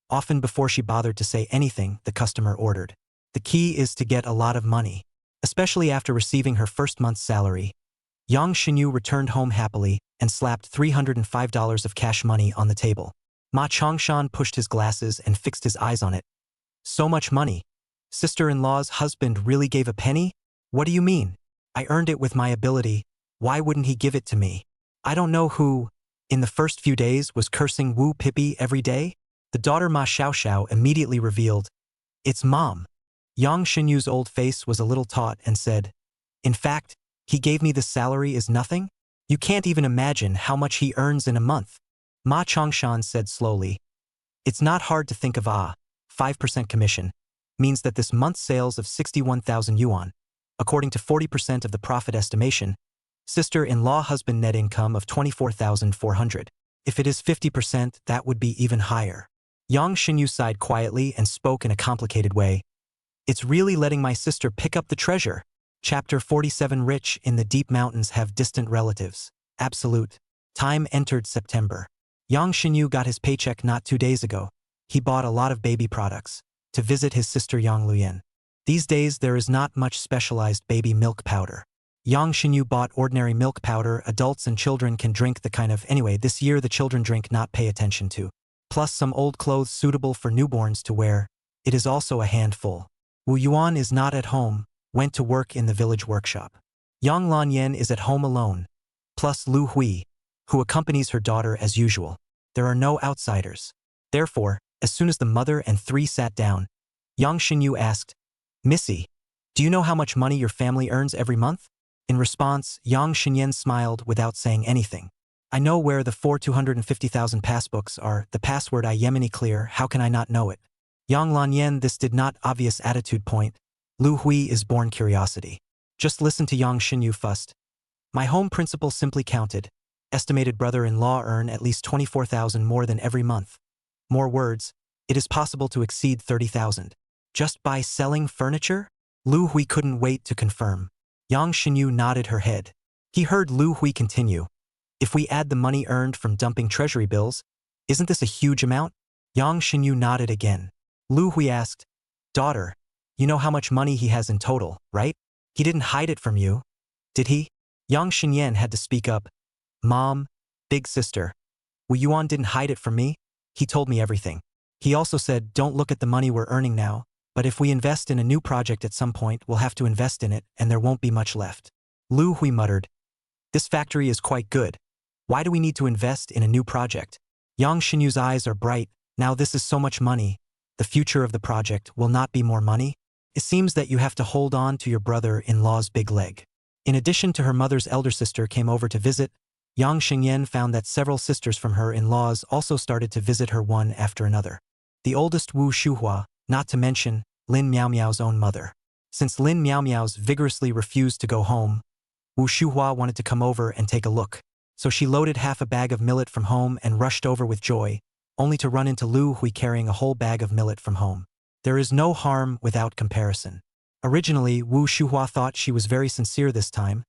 Often before she bothered to say anything, the customer ordered. The key is to get a lot of money. Especially after receiving her first month's salary, Yang Xinyu returned home happily and slapped $305 of cash money on the table. Ma Chongshan pushed his glasses and fixed his eyes on it. "So much money. Sister-in-law's husband really gave a penny? What do you mean? I earned it with my ability. Why wouldn't he give it to me? I don't know who, in the first few days, was cursing Wu Pippi every day." The daughter Ma Xiaoxiao immediately revealed, "It's Mom." Yang Xinyu's old face was a little taut and said, "In fact, he gave me this salary is nothing? You can't even imagine how much he earns in a month." Ma Chongshan said slowly, "It's not hard to think of 5% commission, means that this month's sales of 61,000 yuan, according to 40% of the profit estimation, sister-in-law husband net income of 24,400. If it is 50%, that would be even higher." Yang Xinyu sighed quietly and spoke in a complicated way. "It's really letting my sister pick up the treasure." Chapter 47. Rich in the deep mountains have distant relatives. Absolute. Time entered September. Yang Xinyu got his paycheck not 2 days ago. He bought a lot of baby products to visit his sister Yang Luyan. These days there is not much specialized baby milk powder. Yang Xinyu bought ordinary milk powder adults and children can drink the kind of anyway this year the children drink not pay attention to. Plus some old clothes suitable for newborns to wear. It is also a handful. Wu Yuan is not at home, went to work in the village workshop. Yang Lanyan is at home alone. Plus Lu Hui, who accompanies her daughter as usual. There are no outsiders. Therefore, as soon as the mother and 3 sat down, Yang Xinyu asked, "Missy, do you know how much money your family earns every month?" In response, Yang Xinyan smiled without saying anything. "I know where the 250,000 passbooks are, the password I Yemeni clear, how can I not know it?" Yang Lanyan this did not obvious attitude point. Lu Hui is born curiosity. Just listen to Yang Xinyu fussed. "My home principal simply counted. Estimated brother-in-law earn at least 24,000 more than every month. More words, it is possible to exceed 30,000. Just by selling furniture?" Lu Hui couldn't wait to confirm. Yang Xinyu nodded her head. He heard Lu Hui continue. "If we add the money earned from dumping treasury bills, isn't this a huge amount?" Yang Xinyu nodded again. Lu Hui asked, "Daughter, you know how much money he has in total, right? He didn't hide it from you, did he?" Yang Xinyan had to speak up. "Mom, big sister, Wu Yuan didn't hide it from me. He told me everything. He also said, don't look at the money we're earning now, but if we invest in a new project at some point, we'll have to invest in it, and there won't be much left." Lu Hui muttered, "This factory is quite good. Why do we need to invest in a new project?" Yang Xinyu's eyes are bright. "Now this is so much money. The future of the project will not be more money. It seems that you have to hold on to your brother-in-law's big leg." In addition to her mother's elder sister came over to visit, Yang Xingyan found that several sisters from her in-laws also started to visit her one after another. The oldest Wu Shuhua, not to mention Lin Miaomiao's own mother. Since Lin Miaomiao's vigorously refused to go home, Wu Shuhua wanted to come over and take a look. So she loaded half a bag of millet from home and rushed over with joy, only to run into Lu Hui carrying a whole bag of millet from home. There is no harm without comparison. Originally, Wu Shuhua thought she was very sincere this time,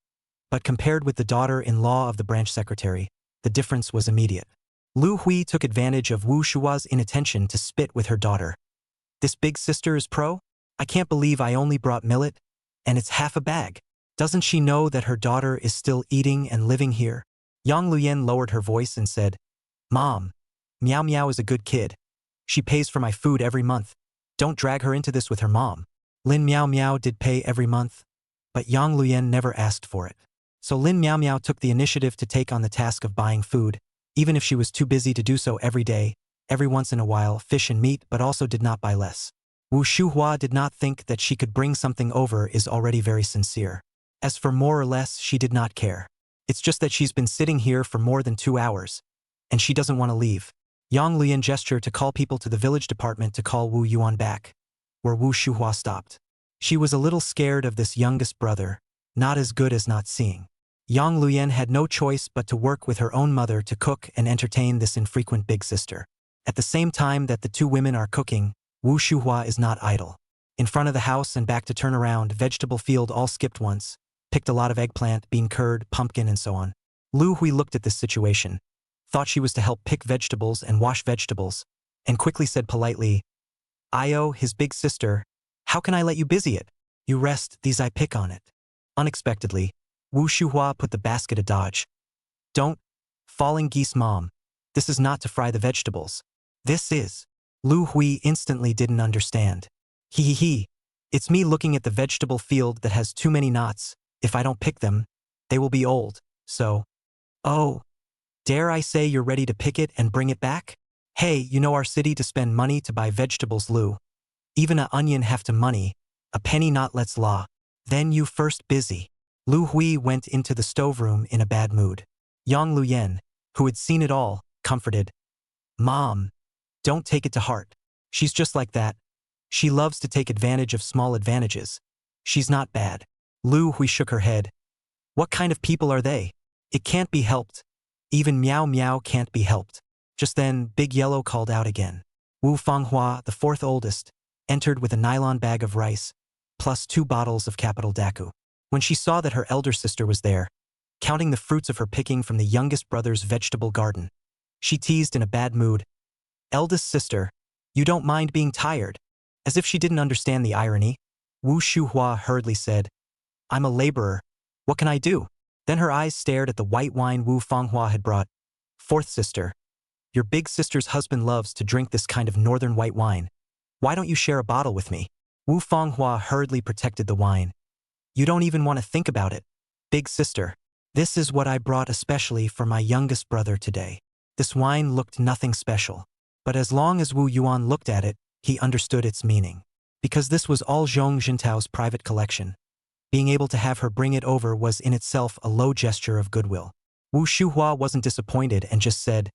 but compared with the daughter-in-law of the branch secretary, the difference was immediate. Lu Hui took advantage of Wu Shuhua's inattention to spit with her daughter. "This big sister is pro? I can't believe I only brought millet, and it's half a bag. Doesn't she know that her daughter is still eating and living here?" Yang Luyan lowered her voice and said, "Mom, Miao Miao is a good kid. She pays for my food every month. Don't drag her into this with her mom." Lin Miao Miao did pay every month, but Yang Luyen never asked for it. So Lin Miao Miao took the initiative to take on the task of buying food, even if she was too busy to do so every day, every once in a while fish and meat, but also did not buy less. Wu Shuhua did not think that she could bring something over is already very sincere. As for more or less, she did not care. It's just that she's been sitting here for more than 2 hours, and she doesn't want to leave. Yang Luyen gestured to call people to the village department to call Wu Yuan back, where Wu Shuhua stopped. She was a little scared of this youngest brother, not as good as not seeing. Yang Luyen had no choice but to work with her own mother to cook and entertain this infrequent big sister. At the same time that the two women are cooking, Wu Shuhua is not idle. In front of the house and back to turn around, vegetable field all skipped once, picked a lot of eggplant, bean curd, pumpkin, and so on. Lu Hui looked at this situation, thought she was to help pick vegetables and wash vegetables, and quickly said politely, "Io, his big sister, how can I let you busy it? You rest, these I pick on it." Unexpectedly, Wu Shuhua put the basket a dodge. "Don't, falling geese mom. This is not to fry the vegetables. This is." Lu Hui instantly didn't understand. He. It's me looking at the vegetable field that has too many knots. If I don't pick them, they will be old, so. Oh. Dare I say you're ready to pick it and bring it back? Hey, you know our city to spend money to buy vegetables, Lu. Even a onion have to money, a penny not let's law. Then you first busy. Lu Hui went into the stoveroom in a bad mood. Yang Luyen, who had seen it all, comforted. "Mom, don't take it to heart. She's just like that. She loves to take advantage of small advantages. She's not bad." Lu Hui shook her head. "What kind of people are they? It can't be helped. Even Meow Meow can't be helped." Just then, Big Yellow called out again. Wu Fanghua, the fourth oldest, entered with a nylon bag of rice, plus 2 bottles of capital daku. When she saw that her elder sister was there, counting the fruits of her picking from the youngest brother's vegetable garden, she teased in a bad mood, "Eldest sister, you don't mind being tired?" As if she didn't understand the irony, Wu Shuhua hurriedly said, "I'm a laborer. What can I do?" Then her eyes stared at the white wine Wu Fanghua had brought. "Fourth sister, your big sister's husband loves to drink this kind of northern white wine. Why don't you share a bottle with me?" Wu Fanghua hurriedly protected the wine. "You don't even want to think about it. Big sister, this is what I brought especially for my youngest brother today." This wine looked nothing special, but as long as Wu Yuan looked at it, he understood its meaning. Because this was all Zhong Jintao's private collection, being able to have her bring it over was in itself a low gesture of goodwill. Wu Shuhua wasn't disappointed and just said,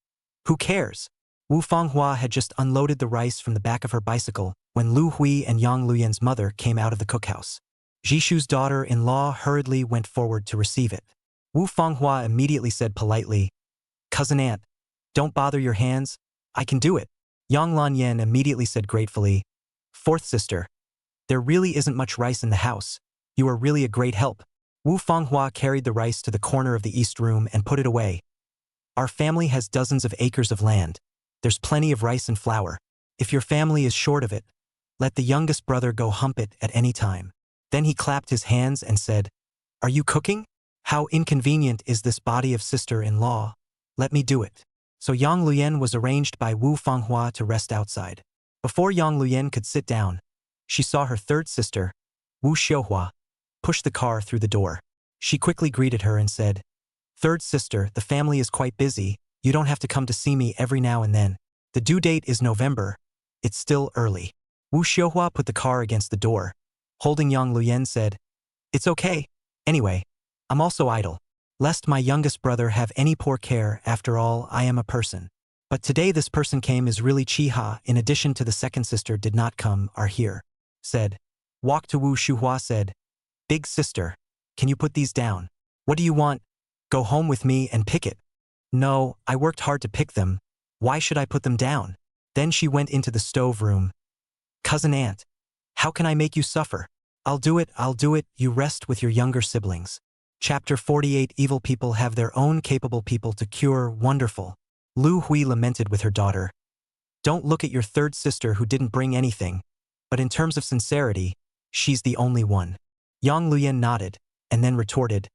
"Who cares?" Wu Fanghua had just unloaded the rice from the back of her bicycle when Lu Hui and Yang Luyen's mother came out of the cookhouse. Jishu's daughter-in-law hurriedly went forward to receive it. Wu Fanghua immediately said politely, "Cousin aunt, don't bother your hands, I can do it." Yang Lanyan immediately said gratefully, "Fourth sister, there really isn't much rice in the house. You are really a great help." Wu Fanghua carried the rice to the corner of the east room and put it away. "Our family has dozens of acres of land. There's plenty of rice and flour. If your family is short of it, let the youngest brother go hump it at any time." Then he clapped his hands and said, "Are you cooking? How inconvenient is this body of sister-in-law? Let me do it." So Yang Luyen was arranged by Wu Fanghua to rest outside. Before Yang Luyen could sit down, she saw her third sister, Wu Xiuhua, push the car through the door. She quickly greeted her and said, "Third sister, the family is quite busy. You don't have to come to see me every now and then. The due date is November. It's still early." Wu Xiuhua put the car against the door. Holding Yang Luyen said, "It's okay. Anyway, I'm also idle. Lest my youngest brother have any poor care, after all, I am a person. But today this person came is really Chiha, in addition to the second sister did not come, are here." Said. Walked to Wu Shuhua said, "Big sister, can you put these down? What do you want? Go home with me and pick it." "No, I worked hard to pick them. Why should I put them down?" Then she went into the stove room. "Cousin aunt, how can I make you suffer? I'll do it, you rest with your younger siblings." Chapter 48 Evil people have their own capable people to cure, wonderful. Lu Hui lamented with her daughter. "Don't look at your third sister who didn't bring anything, but in terms of sincerity, she's the only one." Yang Luyen nodded, and then retorted,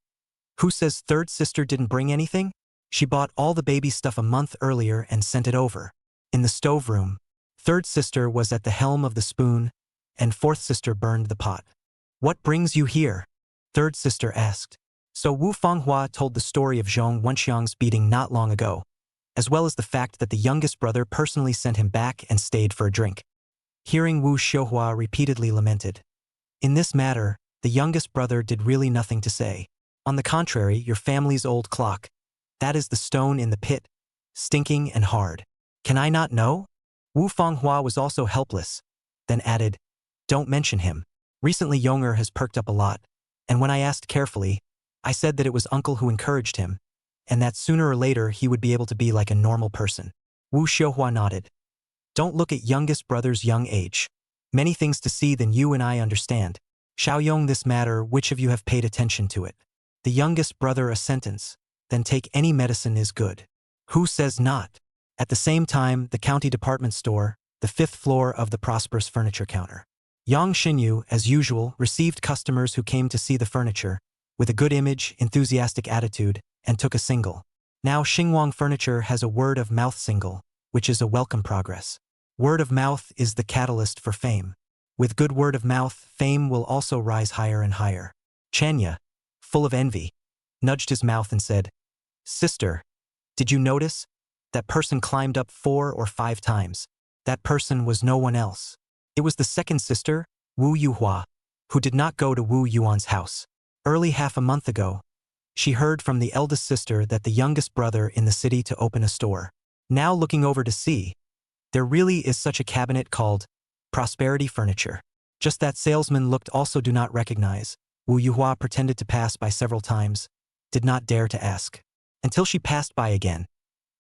"Who says third sister didn't bring anything? She bought all the baby stuff a month earlier and sent it over." In the stove room, third sister was at the helm of the spoon, and fourth sister burned the pot. What brings you here? Third sister asked. So Wu Fanghua told the story of Zhong Wenxiang's beating not long ago, as well as the fact that the youngest brother personally sent him back and stayed for a drink. Hearing Wu Xiuhua repeatedly lamented. In this matter, the youngest brother did really nothing to say. On the contrary, your family's old clock. That is the stone in the pit, stinking and hard. Can I not know? Wu Fanghua was also helpless, then added, don't mention him. Recently Yonger has perked up a lot, and when I asked carefully, I said that it was uncle who encouraged him, and that sooner or later he would be able to be like a normal person. Wu Xiuhua nodded. Don't look at youngest brother's young age. Many things to see than you and I understand. Xiaoyong, this matter, which of you have paid attention to it? The youngest brother, a sentence. Then take any medicine is good. Who says not? At the same time, the county department store, the 5th floor of the prosperous furniture counter. Yang Xinyu, as usual, received customers who came to see the furniture, with a good image, enthusiastic attitude, and took a single. Now Xingwang Furniture has a word-of-mouth single, which is a welcome progress. Word of mouth is the catalyst for fame. With good word of mouth, fame will also rise higher and higher. Chenya, full of envy, nudged his mouth and said, Sister, did you notice? That person climbed up 4 or 5 times. That person was no one else. It was the second sister, Wu Yuhua, who did not go to Wu Yuan's house. Early half a month ago, she heard from the eldest sister that the youngest brother in the city to open a store. Now looking over to see, there really is such a cabinet called Prosperity Furniture. Just that salesman looked also do not recognize. Wu Yuhua pretended to pass by several times, did not dare to ask. Until she passed by again.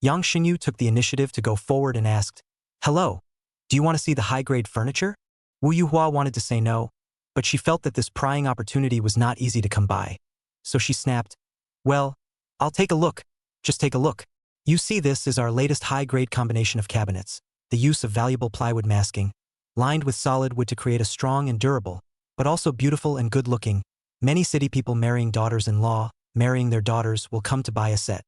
Yang Xinyu took the initiative to go forward and asked, Hello, do you want to see the high-grade furniture? Wu Yuhua wanted to say no, but she felt that this prying opportunity was not easy to come by. So she snapped, Well, I'll take a look. Just take a look. You see, this is our latest high-grade combination of cabinets. The use of valuable plywood masking, lined with solid wood to create a strong and durable, but also beautiful and good-looking. Many city people marrying daughters-in-law, marrying their daughters will come to buy a set.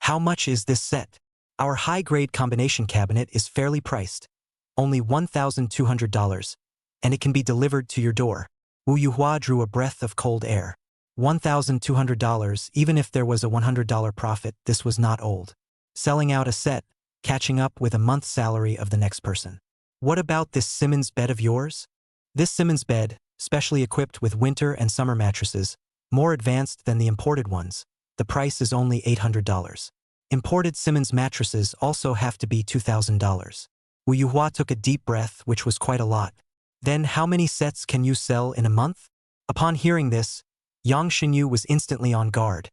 How much is this set? Our high-grade combination cabinet is fairly priced. Only $1,200, and it can be delivered to your door. Wu Yuhua drew a breath of cold air. $1,200, even if there was a $100 profit, this was not old. Selling out a set, catching up with a month's salary of the next person. What about this Simmons bed of yours? This Simmons bed, specially equipped with winter and summer mattresses, more advanced than the imported ones. The price is only $800. Imported Simmons mattresses also have to be $2,000. Wu Yuhua took a deep breath, which was quite a lot. Then how many sets can you sell in a month? Upon hearing this, Yang Xinyu was instantly on guard.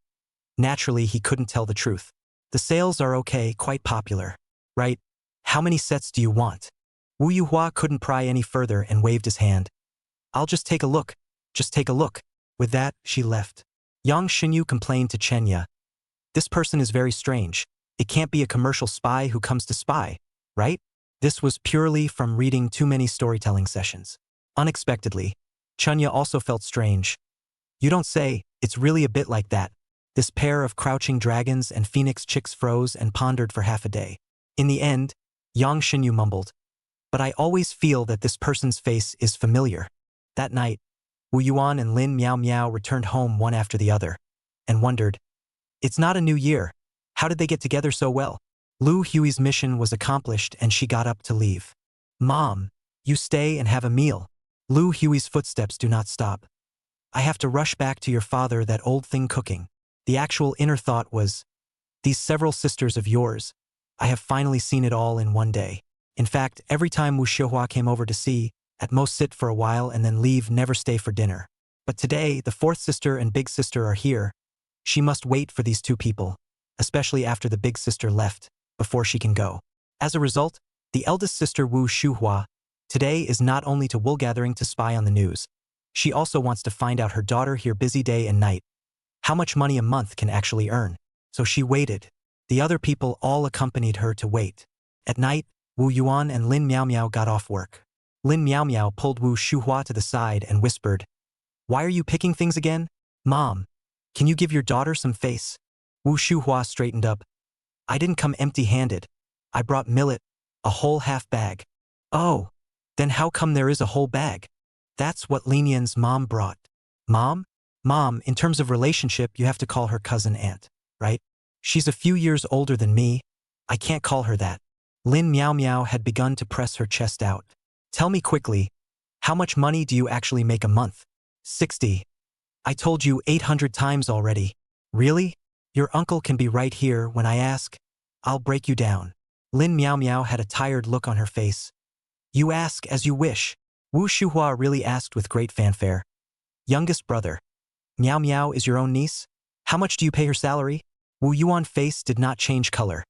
Naturally, he couldn't tell the truth. The sales are okay, quite popular. Right? How many sets do you want? Wu Yuhua couldn't pry any further and waved his hand. I'll just take a look. Just take a look. With that, she left. Yang Xinyu complained to Chenya. This person is very strange. It can't be a commercial spy who comes to spy, right? This was purely from reading too many storytelling sessions. Unexpectedly, Chenya also felt strange. You don't say, it's really a bit like that. This pair of crouching dragons and phoenix chicks froze and pondered for half a day. In the end, Yang Xinyu mumbled, but I always feel that this person's face is familiar. That night, Wu Yuan and Lin Miao Miao returned home one after the other, and wondered, it's not a new year. How did they get together so well? Lu Hui's mission was accomplished and she got up to leave. Mom, you stay and have a meal. Lu Hui's footsteps do not stop. I have to rush back to your father, that old thing cooking. The actual inner thought was, these several sisters of yours, I have finally seen it all in one day. In fact, every time Wu Xiuhua came over to see, at most sit for a while and then leave, never stay for dinner. But today, the fourth sister and big sister are here. She must wait for these two people, especially after the big sister left, before she can go. As a result, the eldest sister Wu Xiuhua today is not only to wool gathering to spy on the news. She also wants to find out her daughter here busy day and night. How much money a month can actually earn. So she waited. The other people all accompanied her to wait. At night, Wu Yuan and Lin Miao Miao got off work. Lin Miao Miao pulled Wu Xiuhua to the side and whispered, Why are you picking things again? Mom, can you give your daughter some face? Wu Xiuhua straightened up. I didn't come empty-handed. I brought millet, a whole half bag. Oh, then how come there is a whole bag? That's what Linian's mom brought. Mom? Mom, in terms of relationship, you have to call her cousin aunt, right? She's a few years older than me. I can't call her that. Lin Meow Meow had begun to press her chest out. Tell me quickly, how much money do you actually make a month? 60. I told you 800 times already. Really? Your uncle can be right here when I ask. I'll break you down. Lin Meow Meow had a tired look on her face. You ask as you wish. Wu Shuhua really asked with great fanfare. Youngest brother. Meow Meow is your own niece? How much do you pay her salary? Wu Yuan's face did not change color.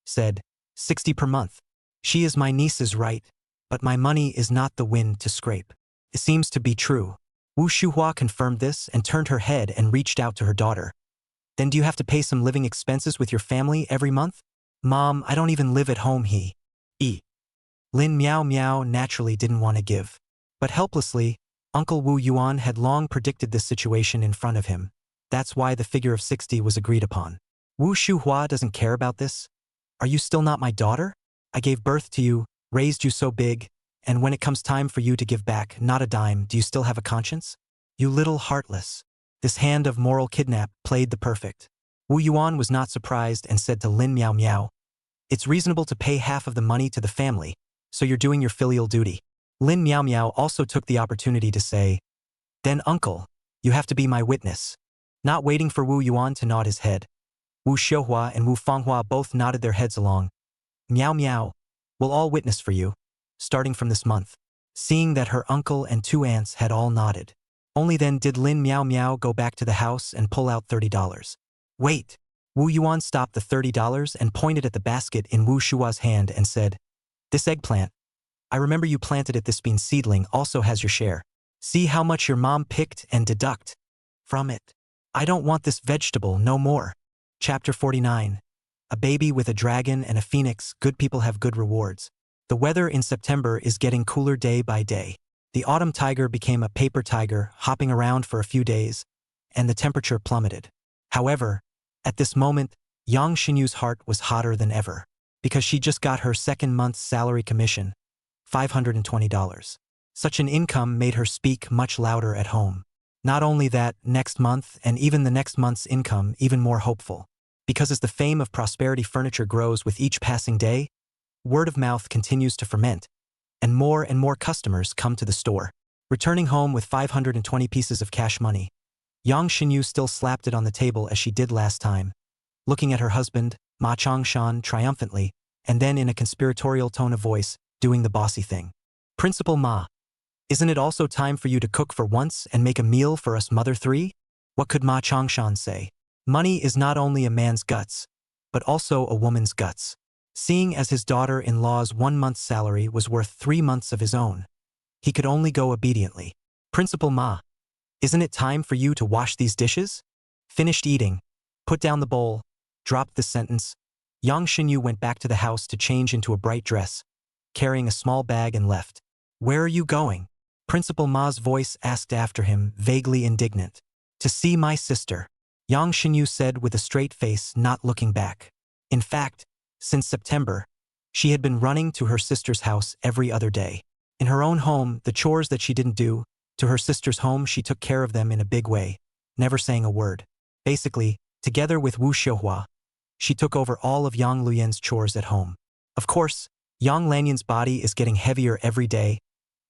Said, 60 per month. She is my niece's right, but my money is not the wind to scrape. It seems to be true. Wu Shuhua confirmed this and turned her head and reached out to her daughter. Then do you have to pay some living expenses with your family every month? Mom, I don't even live at home. Lin Meow Meow naturally didn't want to give. But helplessly, Uncle Wu Yuan had long predicted this situation in front of him. That's why the figure of 60 was agreed upon. Wu Shuhua doesn't care about this? Are you still not my daughter? I gave birth to you, raised you so big, and when it comes time for you to give back not a dime, do you still have a conscience? You little heartless. This hand of moral kidnap played the perfect. Wu Yuan was not surprised and said to Lin Meow Meow, it's reasonable to pay half of the money to the family, so you're doing your filial duty. Lin Meow Meow also took the opportunity to say, then uncle, you have to be my witness. Not waiting for Wu Yuan to nod his head, Wu Xiuhua and Wu Fanghua both nodded their heads along. Meow Meow, we'll all witness for you, starting from this month. Seeing that her uncle and two aunts had all nodded. Only then did Lin Meow Meow go back to the house and pull out $30. Wait! Wu Yuan stopped the $30 and pointed at the basket in Wu Shua's hand and said, this eggplant. I remember you planted it. This bean seedling also has your share. See how much your mom picked and deduct from it. I don't want this vegetable no more. Chapter 49. A baby with a dragon and a phoenix. Good people have good rewards. The weather in September is getting cooler day by day. The autumn tiger became a paper tiger, hopping around for a few days, and the temperature plummeted. However, at this moment, Yang Xinyu's heart was hotter than ever, because she just got her second month's salary commission, $520. Such an income made her speak much louder at home. Not only that, next month and even the next month's income even more hopeful. Because as the fame of Prosperity Furniture grows with each passing day, word of mouth continues to ferment, and more customers come to the store. Returning home with 520 pieces of cash money, Yang Xinyu still slapped it on the table as she did last time, looking at her husband, Ma Changshan, triumphantly, and then in a conspiratorial tone of voice, doing the bossy thing. Principal Ma, isn't it also time for you to cook for once and make a meal for us mother three? What could Ma Changshan say? Money is not only a man's guts, but also a woman's guts. Seeing as his daughter-in-law's 1 month's salary was worth 3 months of his own, he could only go obediently. Principal Ma, isn't it time for you to wash these dishes? Finished eating, put down the bowl, dropped the sentence. Yang Xinyu went back to the house to change into a bright dress, carrying a small bag and left. Where are you going? Principal Ma's voice asked after him, vaguely indignant. To see my sister, Yang Xinyu said with a straight face, not looking back. In fact, since September, she had been running to her sister's house every other day. In her own home, the chores that she didn't do, to her sister's home she took care of them in a big way, never saying a word. Basically, together with Wu Xiuhua, she took over all of Yang Luyan's chores at home. Of course, Yang Lanyan's body is getting heavier every day,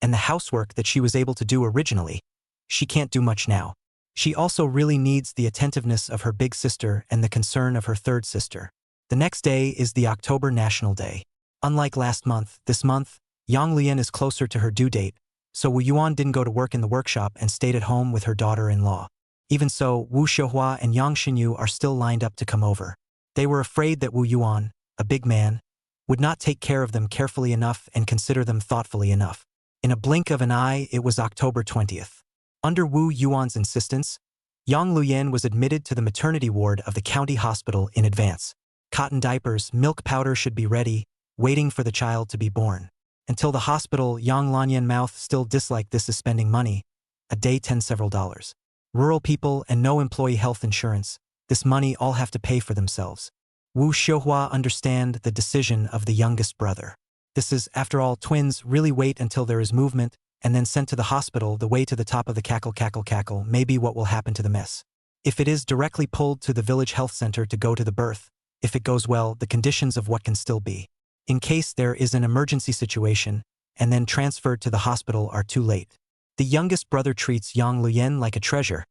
and the housework that she was able to do originally, she can't do much now. She also really needs the attentiveness of her big sister and the concern of her third sister. The next day is the October National Day. Unlike last month, this month, Yang Lian is closer to her due date, so Wu Yuan didn't go to work in the workshop and stayed at home with her daughter-in-law. Even so, Wu Xiuhua and Yang Xinyu are still lined up to come over. They were afraid that Wu Yuan, a big man, would not take care of them carefully enough and consider them thoughtfully enough. In a blink of an eye, it was October 20th. Under Wu Yuan's insistence, Yang Luyan was admitted to the maternity ward of the county hospital in advance. Cotton diapers, milk powder should be ready, waiting for the child to be born. Until the hospital, Yang Lanyan mouth still disliked this as spending money, a day several dollars. Rural people and no employee health insurance, this money all have to pay for themselves. Wu Xiuhua understand the decision of the youngest brother. This is, after all, twins really wait until there is movement, and then sent to the hospital the way to the top of the cackle, maybe what will happen to the mess. If it is directly pulled to the village health center to go to the birth, if it goes well, the conditions of what can still be. In case there is an emergency situation, and then transferred to the hospital are too late. The youngest brother treats Yang Luyen like a treasure,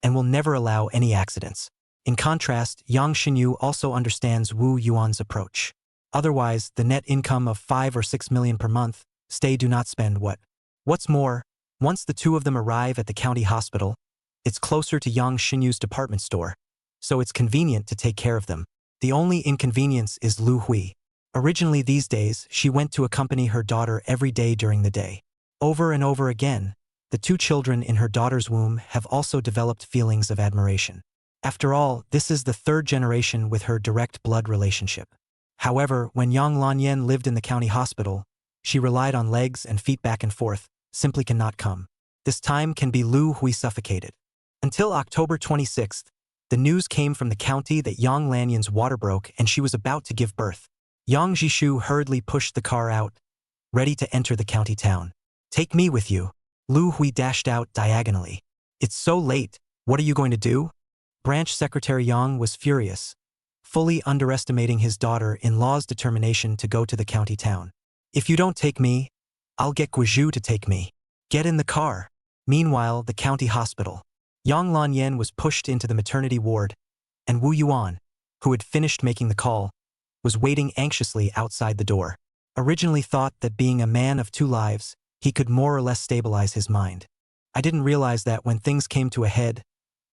and will never allow any accidents. In contrast, Yang Xinyu also understands Wu Yuan's approach. Otherwise, the net income of 5 or 6 million per month, stay do not spend what. What's more, once the two of them arrive at the county hospital, it's closer to Yang Xinyu's department store, so it's convenient to take care of them. The only inconvenience is Lu Hui. Originally these days, she went to accompany her daughter every day during the day. Over and over again, the two children in her daughter's womb have also developed feelings of admiration. After all, this is the third generation with her direct blood relationship. However, when Yang Lanyan lived in the county hospital, she relied on legs and feet back and forth, simply cannot come. This time can be Lu Hui suffocated. Until October 26th, the news came from the county that Yang Lanyan's water broke and she was about to give birth. Yang Jishu hurriedly pushed the car out, ready to enter the county town. Take me with you. Lu Hui dashed out diagonally. It's so late, what are you going to do? Branch Secretary Yang was furious, fully underestimating his daughter-in-law's determination to go to the county town. If you don't take me, I'll get Guizhu to take me. Get in the car. Meanwhile, the county hospital. Yang Lanyan was pushed into the maternity ward, and Wu Yuan, who had finished making the call, was waiting anxiously outside the door. Originally thought that being a man of two lives, he could more or less stabilize his mind. I didn't realize that when things came to a head,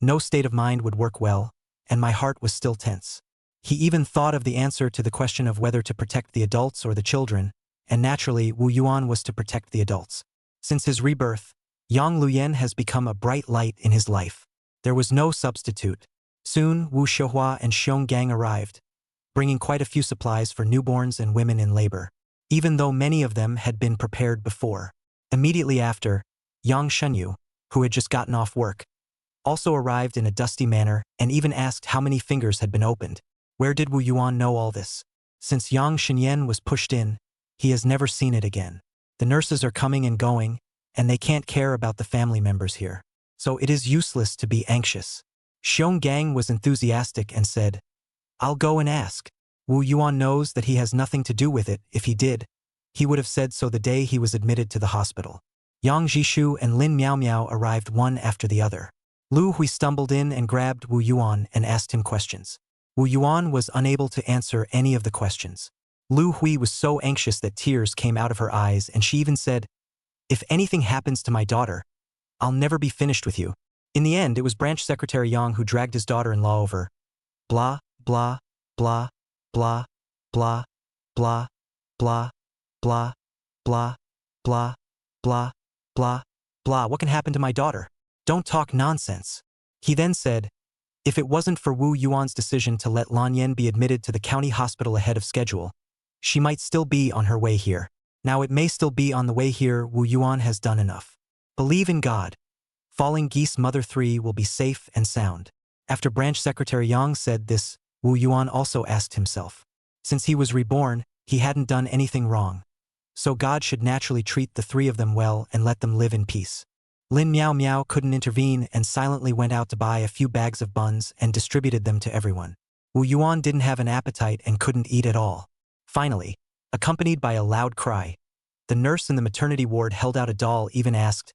no state of mind would work well, and my heart was still tense. He even thought of the answer to the question of whether to protect the adults or the children, and naturally Wu Yuan was to protect the adults. Since his rebirth, Yang Luyen has become a bright light in his life. There was no substitute. Soon, Wu Xiuhua and Xiong Gang arrived, bringing quite a few supplies for newborns and women in labor, even though many of them had been prepared before. Immediately after, Yang Shenyu, who had just gotten off work, also arrived in a dusty manner and even asked how many fingers had been opened. Where did Wu Yuan know all this? Since Yang Shenyan was pushed in, he has never seen it again. The nurses are coming and going, and they can't care about the family members here. So it is useless to be anxious. Xiong Gang was enthusiastic and said, I'll go and ask. Wu Yuan knows that he has nothing to do with it. If he did, he would have said so the day he was admitted to the hospital. Yang Jishu and Lin Miao Miao arrived one after the other. Lu Hui stumbled in and grabbed Wu Yuan and asked him questions. Wu Yuan was unable to answer any of the questions. Lu Hui was so anxious that tears came out of her eyes, and she even said, If anything happens to my daughter, I'll never be finished with you. In the end, it was Branch Secretary Yang who dragged his daughter-in-law over. Blah, blah, blah, blah, blah, blah, blah, blah, blah, blah, blah, blah, blah. What can happen to my daughter? Don't talk nonsense. He then said, if it wasn't for Wu Yuan's decision to let Lan Yan be admitted to the county hospital ahead of schedule, she might still be on her way here. Now it may still be on the way here. Wu Yuan has done enough. Believe in God. Falling Geese Mother 3 will be safe and sound. After Branch Secretary Yang said this, Wu Yuan also asked himself. Since he was reborn, he hadn't done anything wrong. So God should naturally treat the three of them well and let them live in peace. Lin Miao Miao couldn't intervene and silently went out to buy a few bags of buns and distributed them to everyone. Wu Yuan didn't have an appetite and couldn't eat at all. Finally, accompanied by a loud cry, the nurse in the maternity ward held out a doll, even asked,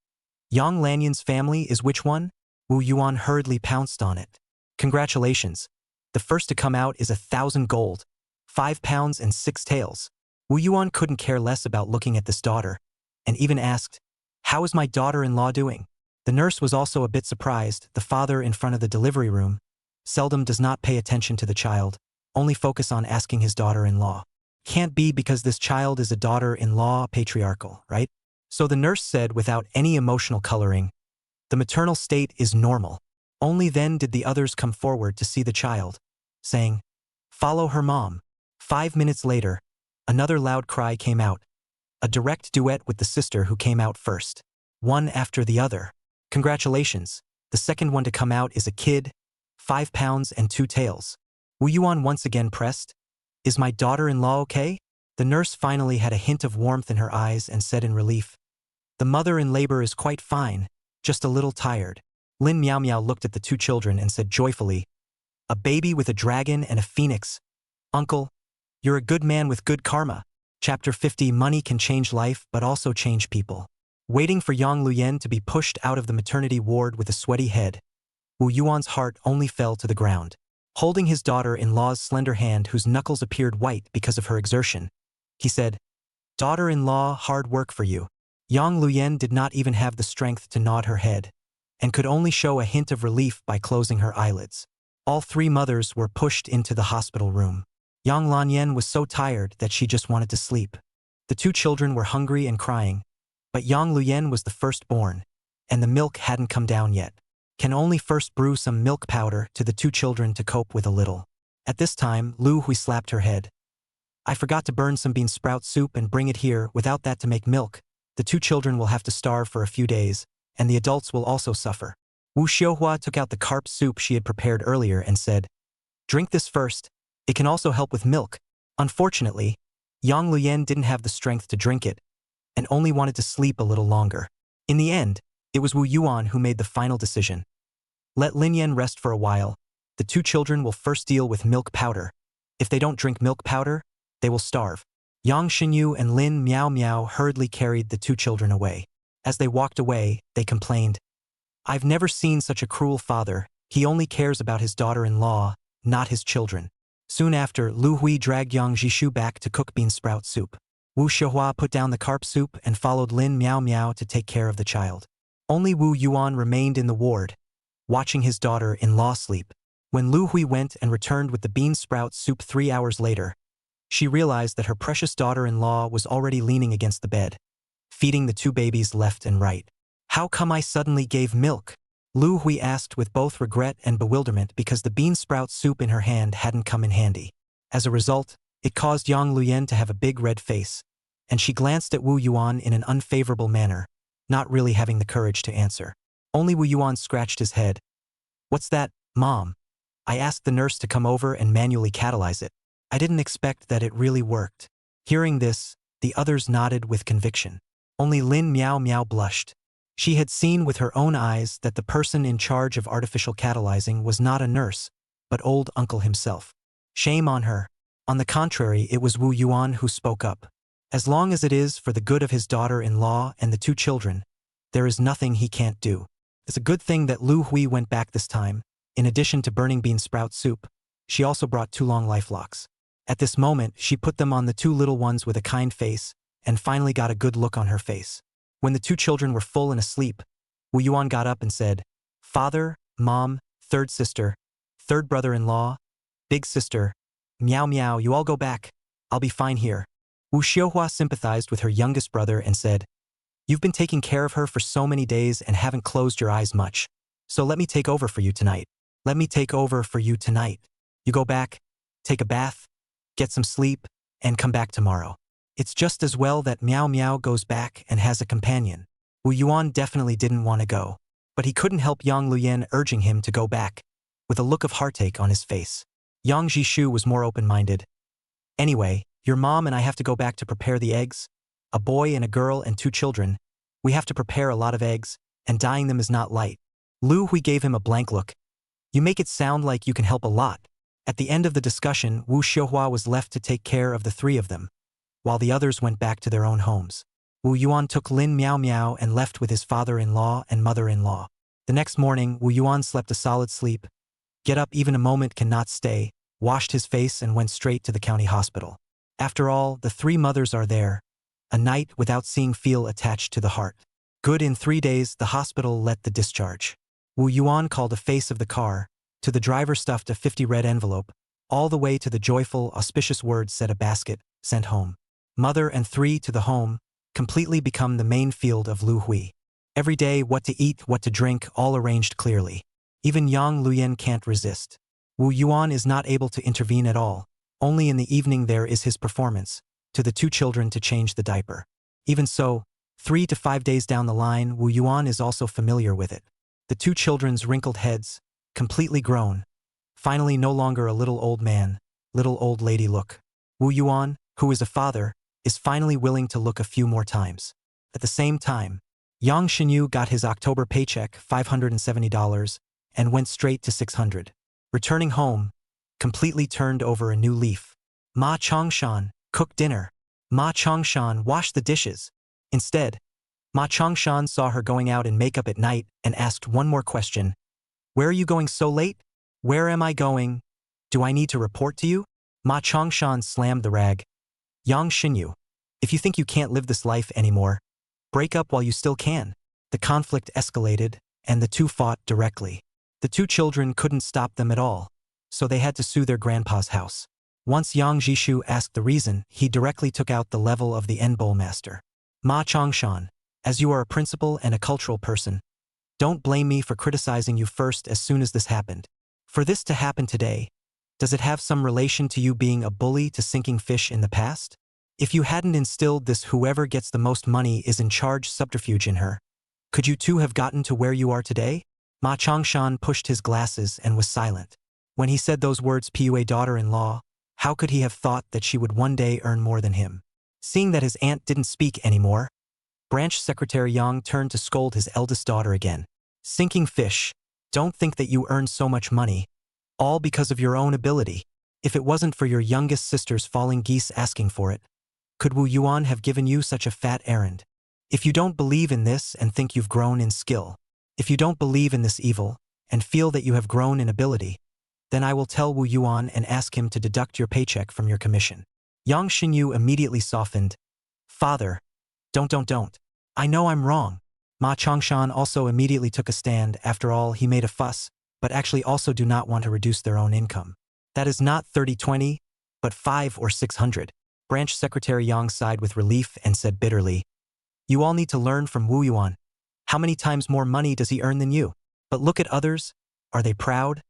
Yang Lanyan's family is which one? Wu Yuan hurriedly pounced on it. Congratulations. The first to come out is 1,000 gold, 5 pounds and 6 taels. Wu Yuan couldn't care less about looking at this daughter, and even asked, how is my daughter-in-law doing? The nurse was also a bit surprised. The father in front of the delivery room seldom does not pay attention to the child, only focus on asking his daughter-in-law. Can't be because this child is a daughter-in-law, patriarchal, right? So the nurse said without any emotional coloring, the maternal state is normal. Only then did the others come forward to see the child, saying, follow her mom. 5 minutes later, another loud cry came out. A direct duet with the sister who came out first. One after the other. Congratulations. The second one to come out is a kid, 5 pounds and 2 taels. Wu Yuan once again pressed, is my daughter-in-law okay? The nurse finally had a hint of warmth in her eyes and said in relief, The mother in labor is quite fine, just a little tired. Lin Miao Miao looked at the two children and said joyfully, "A baby with a dragon and a phoenix. Uncle, you're a good man with good karma." Chapter 50. Money can change life but also change people. Waiting for Yang Luyen to be pushed out of the maternity ward with a sweaty head, Wu Yuan's heart only fell to the ground. Holding his daughter-in-law's slender hand whose knuckles appeared white because of her exertion, he said, "Daughter-in-law, hard work for you." Yang Luyen did not even have the strength to nod her head, and could only show a hint of relief by closing her eyelids. All three mothers were pushed into the hospital room. Yang Lanyan was so tired that she just wanted to sleep. The two children were hungry and crying, but Yang Luyen was the firstborn, and the milk hadn't come down yet. Can only first brew some milk powder to the two children to cope with a little. At this time, Lu Hui slapped her head. "I forgot to burn some bean sprout soup and bring it here. Without that to make milk, the two children will have to starve for a few days, and the adults will also suffer." Wu Xiuhua took out the carp soup she had prepared earlier and said, "Drink this first. It can also help with milk." Unfortunately, Yang Luyen didn't have the strength to drink it, and only wanted to sleep a little longer. In the end, it was Wu Yuan who made the final decision. "Let Lin Yan rest for a while. The two children will first deal with milk powder. If they don't drink milk powder, they will starve." Yang Xinyu and Lin Miao Miao hurriedly carried the two children away. As they walked away, they complained, "I've never seen such a cruel father. He only cares about his daughter-in-law, not his children." Soon after, Lu Hui dragged Yang Jishu back to cook bean sprout soup. Wu Xiuhua put down the carp soup and followed Lin Miao Miao to take care of the child. Only Wu Yuan remained in the ward, watching his daughter-in-law sleep. When Lu Hui went and returned with the bean sprout soup 3 hours later, she realized that her precious daughter-in-law was already leaning against the bed, feeding the two babies left and right. "How come I suddenly gave milk?" Lu Hui asked with both regret and bewilderment because the bean sprout soup in her hand hadn't come in handy. As a result, it caused Yang Luyen to have a big red face, and she glanced at Wu Yuan in an unfavorable manner, not really having the courage to answer. Only Wu Yuan scratched his head. "What's that, Mom? I asked the nurse to come over and manually catalyze it. I didn't expect that it really worked." Hearing this, the others nodded with conviction. Only Lin Miao Miao blushed. She had seen with her own eyes that the person in charge of artificial catalyzing was not a nurse, but old uncle himself. Shame on her. On the contrary, it was Wu Yuan who spoke up. "As long as it is for the good of his daughter-in-law and the two children, there is nothing he can't do." It's a good thing that Lu Hui went back this time. In addition to burning bean sprout soup, she also brought 2 long life locks. At this moment, she put them on the 2 little ones with a kind face, and finally got a good look on her face. When the 2 children were full and asleep, Wu Yuan got up and said, "Father, Mom, third sister, third brother-in-law, big sister, Miao Miao, you all go back. I'll be fine here." Wu Xiuhua sympathized with her youngest brother and said, "You've been taking care of her for so many days and haven't closed your eyes much. So let me take over for you tonight. Let me take over for you tonight. You go back, take a bath, get some sleep, and come back tomorrow. It's just as well that Miao Miao goes back and has a companion." Wu Yuan definitely didn't want to go, but he couldn't help Yang Luyen urging him to go back, with a look of heartache on his face. Yang Jishu was more open-minded. "Anyway, your mom and I have to go back to prepare the eggs. A boy and a girl and 2 children. We have to prepare a lot of eggs, and dyeing them is not light." Lu Hui gave him a blank look. "You make it sound like you can help a lot." At the end of the discussion, Wu Xiuhua was left to take care of the 3 of them, while the others went back to their own homes. Wu Yuan took Lin Miao Miao and left with his father-in-law and mother-in-law. The next morning, Wu Yuan slept a solid sleep, get up even a moment cannot stay, washed his face and went straight to the county hospital. After all, the 3 mothers are there. A night without seeing feel attached to the heart. Good, in 3 days, the hospital let the discharge. Wu Yuan called a face of the car. To the driver stuffed a 50 red envelope. All the way to the joyful, auspicious words said a basket, sent home. Mother and 3 to the home, completely become the main field of Lu Hui. Every day, what to eat, what to drink, all arranged clearly. Even Yang Luyen can't resist. Wu Yuan is not able to intervene at all. Only in the evening there is his performance, to the 2 children to change the diaper. Even so, 3 to 5 days down the line, Wu Yuan is also familiar with it. The 2 children's wrinkled heads, completely grown. Finally no longer a little old man, little old lady look. Wu Yuan, who is a father, is finally willing to look a few more times. At the same time, Yang Xinyu got his October paycheck, $570, and went straight to 600. Returning home, completely turned over a new leaf. Ma Chongshan, cook dinner. Ma Chongshan, wash the dishes. Instead, Ma Chongshan saw her going out in makeup at night and asked one more question. Where are you going so late? Where am I going? Do I need to report to you? Ma Chongshan slammed the rag. Yang Xinyu, if you think you can't live this life anymore, break up while you still can. The conflict escalated, and the two fought directly. The two children couldn't stop them at all, so they had to sue their grandpa's house. Once Yang Jishu asked the reason, he directly took out the level of the N-bowl master. Ma Chongshan, as you are a principal and a cultural person, don't blame me for criticizing you first as soon as this happened. For this to happen today, does it have some relation to you being a bully to sinking fish in the past? If you hadn't instilled this whoever gets the most money is in charge subterfuge in her, could you two have gotten to where you are today? Ma Chongshan pushed his glasses and was silent. When he said those words, Pua daughter-in-law, how could he have thought that she would one day earn more than him? Seeing that his aunt didn't speak anymore, Branch Secretary Yang turned to scold his eldest daughter again. Sinking fish, don't think that you earn so much money, all because of your own ability. If it wasn't for your youngest sister's falling geese asking for it, could Wu Yuan have given you such a fat errand? If you don't believe in this and think you've grown in skill, if you don't believe in this evil and feel that you have grown in ability, then I will tell Wu Yuan and ask him to deduct your paycheck from your commission. Yang Xinyu immediately softened. Father, don't. I know I'm wrong. Ma Chongshan also immediately took a stand. After all, he made a fuss, but actually also do not want to reduce their own income. That is not 30-20, but 5 or 600. Branch Secretary Yang sighed with relief and said bitterly, you all need to learn from Wu Yuan. How many times more money does he earn than you? But look at others. Are they proud?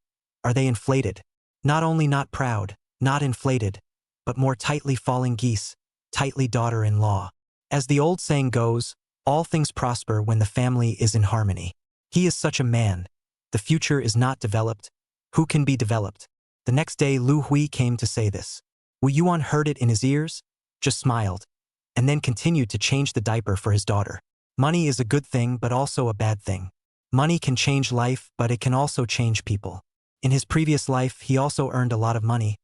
Are they inflated? Not only not proud, not inflated, but more tightly falling geese, tightly daughter-in-law. As the old saying goes, all things prosper when the family is in harmony. He is such a man. The future is not developed. Who can be developed? The next day Lu Hui came to say this. Wu Yuan heard it in his ears, just smiled, and then continued to change the diaper for his daughter. Money is a good thing but also a bad thing. Money can change life, but it can also change people. In his previous life he also earned a lot of money,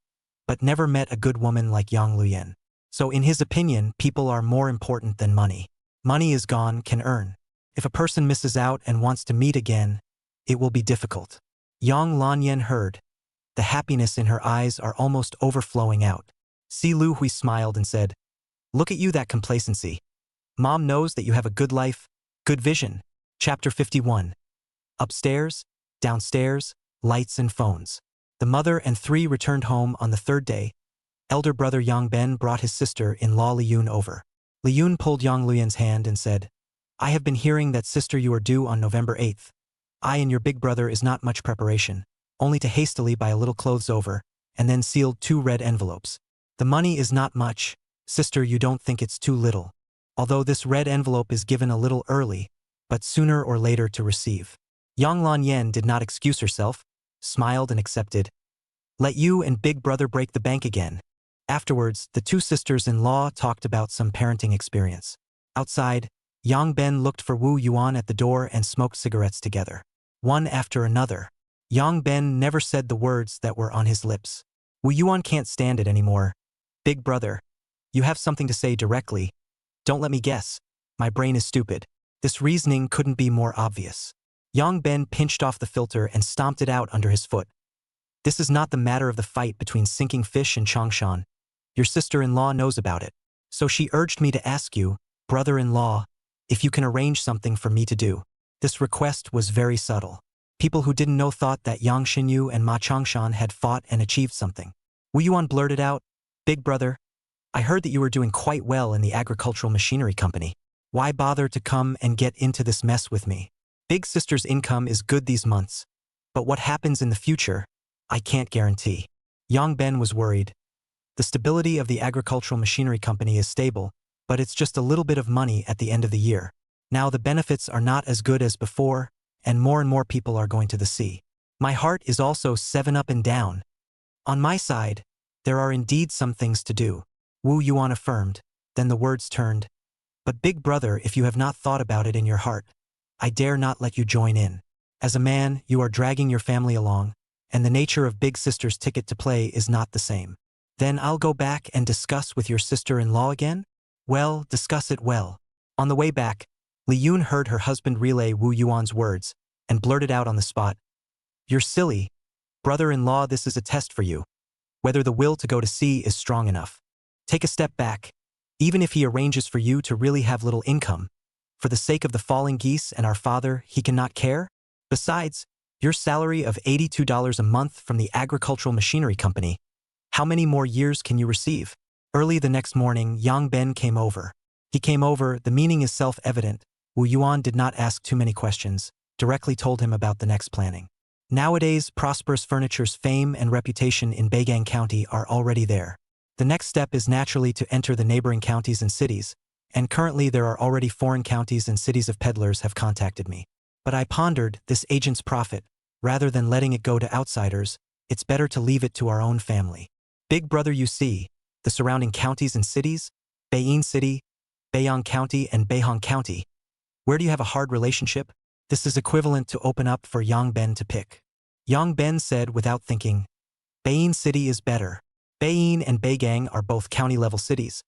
but never met a good woman like Yang Luyan. So in his opinion, people are more important than money. Money is gone, can earn. If a person misses out and wants to meet again, it will be difficult. Yang Lanyan heard. The happiness in her eyes are almost overflowing out. Si Lu Hui smiled and said, look at you, that complacency. Mom knows that you have a good life, good vision. Chapter 51. Upstairs, downstairs, lights and phones. The mother and three returned home on the third day. Elder brother Yang Ben brought his sister-in-law Li Yun over. Li Yun pulled Yang Luyan's hand and said, I have been hearing that sister you are due on November 8th. I and your big brother is not much preparation, only to hastily buy a little clothes over, and then sealed 2 red envelopes. The money is not much, sister, you don't think it's too little. Although this red envelope is given a little early, but sooner or later to receive. Yang Lanyan did not excuse herself, smiled and accepted. Let you and big brother break the bank again. Afterwards, the 2 sisters-in-law talked about some parenting experience. Outside, Yang Ben looked for Wu Yuan at the door and smoked cigarettes together. One after another. Yang Ben never said the words that were on his lips. Wu Yuan can't stand it anymore. Big brother, you have something to say directly. Don't let me guess. My brain is stupid. This reasoning couldn't be more obvious. Yang Ben pinched off the filter and stomped it out under his foot. This is not the matter of the fight between Sinking Fish and Chongshan. Your sister-in-law knows about it. So she urged me to ask you, brother-in-law, if you can arrange something for me to do. This request was very subtle. People who didn't know thought that Yang Xinyu and Ma Chongshan had fought and achieved something. Wu Yuan blurted out, Big brother, I heard that you were doing quite well in the agricultural machinery company. Why bother to come and get into this mess with me? Big sister's income is good these months, but what happens in the future, I can't guarantee. Yang Ben was worried. The stability of the agricultural machinery company is stable, but it's just a little bit of money at the end of the year. Now the benefits are not as good as before, and more people are going to the sea. My heart is also 7 up and down. On my side, there are indeed some things to do. Wu Yuan affirmed, then the words turned. But big brother, if you have not thought about it in your heart, I dare not let you join in. As a man, you are dragging your family along, and the nature of big sister's ticket to play is not the same. Then I'll go back and discuss with your sister-in-law again? Well, discuss it well. On the way back, Li Yun heard her husband relay Wu Yuan's words, and blurted out on the spot, "You're silly. Brother-in-law, this is a test for you. Whether the will to go to sea is strong enough. Take a step back. Even if he arranges for you to really have little income, for the sake of the falling geese and our father, he cannot care? Besides, your salary of $82 a month from the agricultural machinery company, how many more years can you receive?" Early the next morning, Yang Ben came over. He came over, the meaning is self-evident. Wu Yuan did not ask too many questions, directly told him about the next planning. Nowadays, Prosperous Furniture's fame and reputation in Beigang County are already there. The next step is naturally to enter the neighboring counties and cities, and currently there are already foreign counties and cities of peddlers have contacted me. But I pondered, this agent's profit, rather than letting it go to outsiders, it's better to leave it to our own family. Big brother, you see, the surrounding counties and cities, Beiyin City, Beiyang County and Beihang County. Where do you have a hard relationship? This is equivalent to open up for Yang Ben to pick. Yang Ben said without thinking, Beiyin City is better. Beiyin and Beigang are both county-level cities,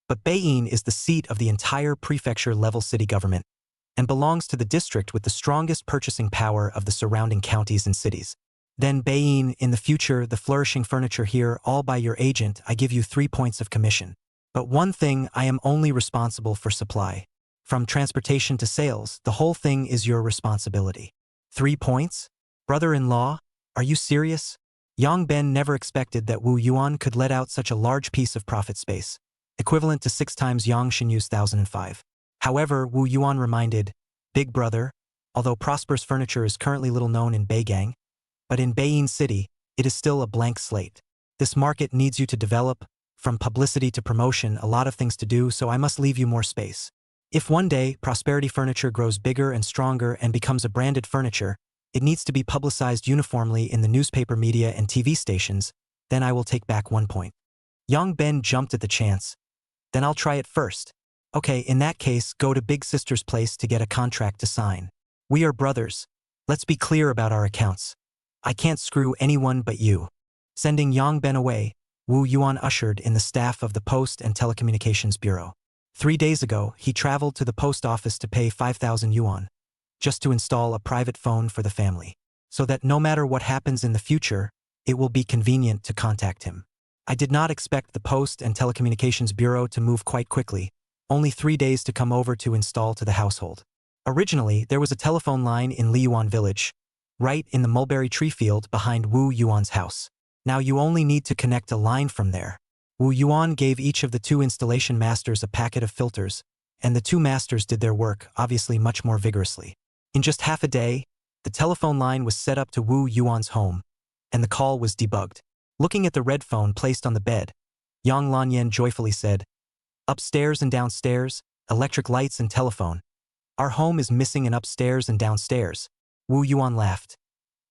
but Beiyin is the seat of the entire prefecture-level city government and belongs to the district with the strongest purchasing power of the surrounding counties and cities. Then Beiyin, in the future, the flourishing furniture here, all by your agent, I give you 3 points of commission. But one thing, I am only responsible for supply. From transportation to sales, the whole thing is your responsibility. 3 points? Brother-in-law, are you serious? Yang Ben never expected that Wu Yuan could let out such a large piece of profit space, equivalent to 6 times Yang Xinyu's 1,005. However, Wu Yuan reminded, Big brother, although Prosperous Furniture is currently little known in Beigang, but in Beiyin City, it is still a blank slate. This market needs you to develop, from publicity to promotion, a lot of things to do, so I must leave you more space. If one day Prosperity Furniture grows bigger and stronger and becomes a branded furniture, it needs to be publicized uniformly in the newspaper media and TV stations, then I will take back 1 point. Yang Ben jumped at the chance. Then I'll try it first. Okay, in that case, go to Big Sister's place to get a contract to sign. We are brothers. Let's be clear about our accounts. I can't screw anyone but you. Sending Yang Ben away, Wu Yuan ushered in the staff of the Post and Telecommunications Bureau. 3 days ago, he traveled to the post office to pay 5,000 yuan, just to install a private phone for the family, so that no matter what happens in the future, it will be convenient to contact him. I did not expect the Post and Telecommunications Bureau to move quite quickly, only 3 days to come over to install to the household. Originally, there was a telephone line in Liyuan village, right in the mulberry tree field behind Wu Yuan's house. Now you only need to connect a line from there. Wu Yuan gave each of the 2 installation masters a packet of filters, and the 2 masters did their work, obviously much more vigorously. In just half a day, the telephone line was set up to Wu Yuan's home, and the call was debugged. Looking at the red phone placed on the bed, Yang Lanyan joyfully said, Upstairs and downstairs, electric lights and telephone. Our home is missing an upstairs and downstairs. Wu Yuan laughed.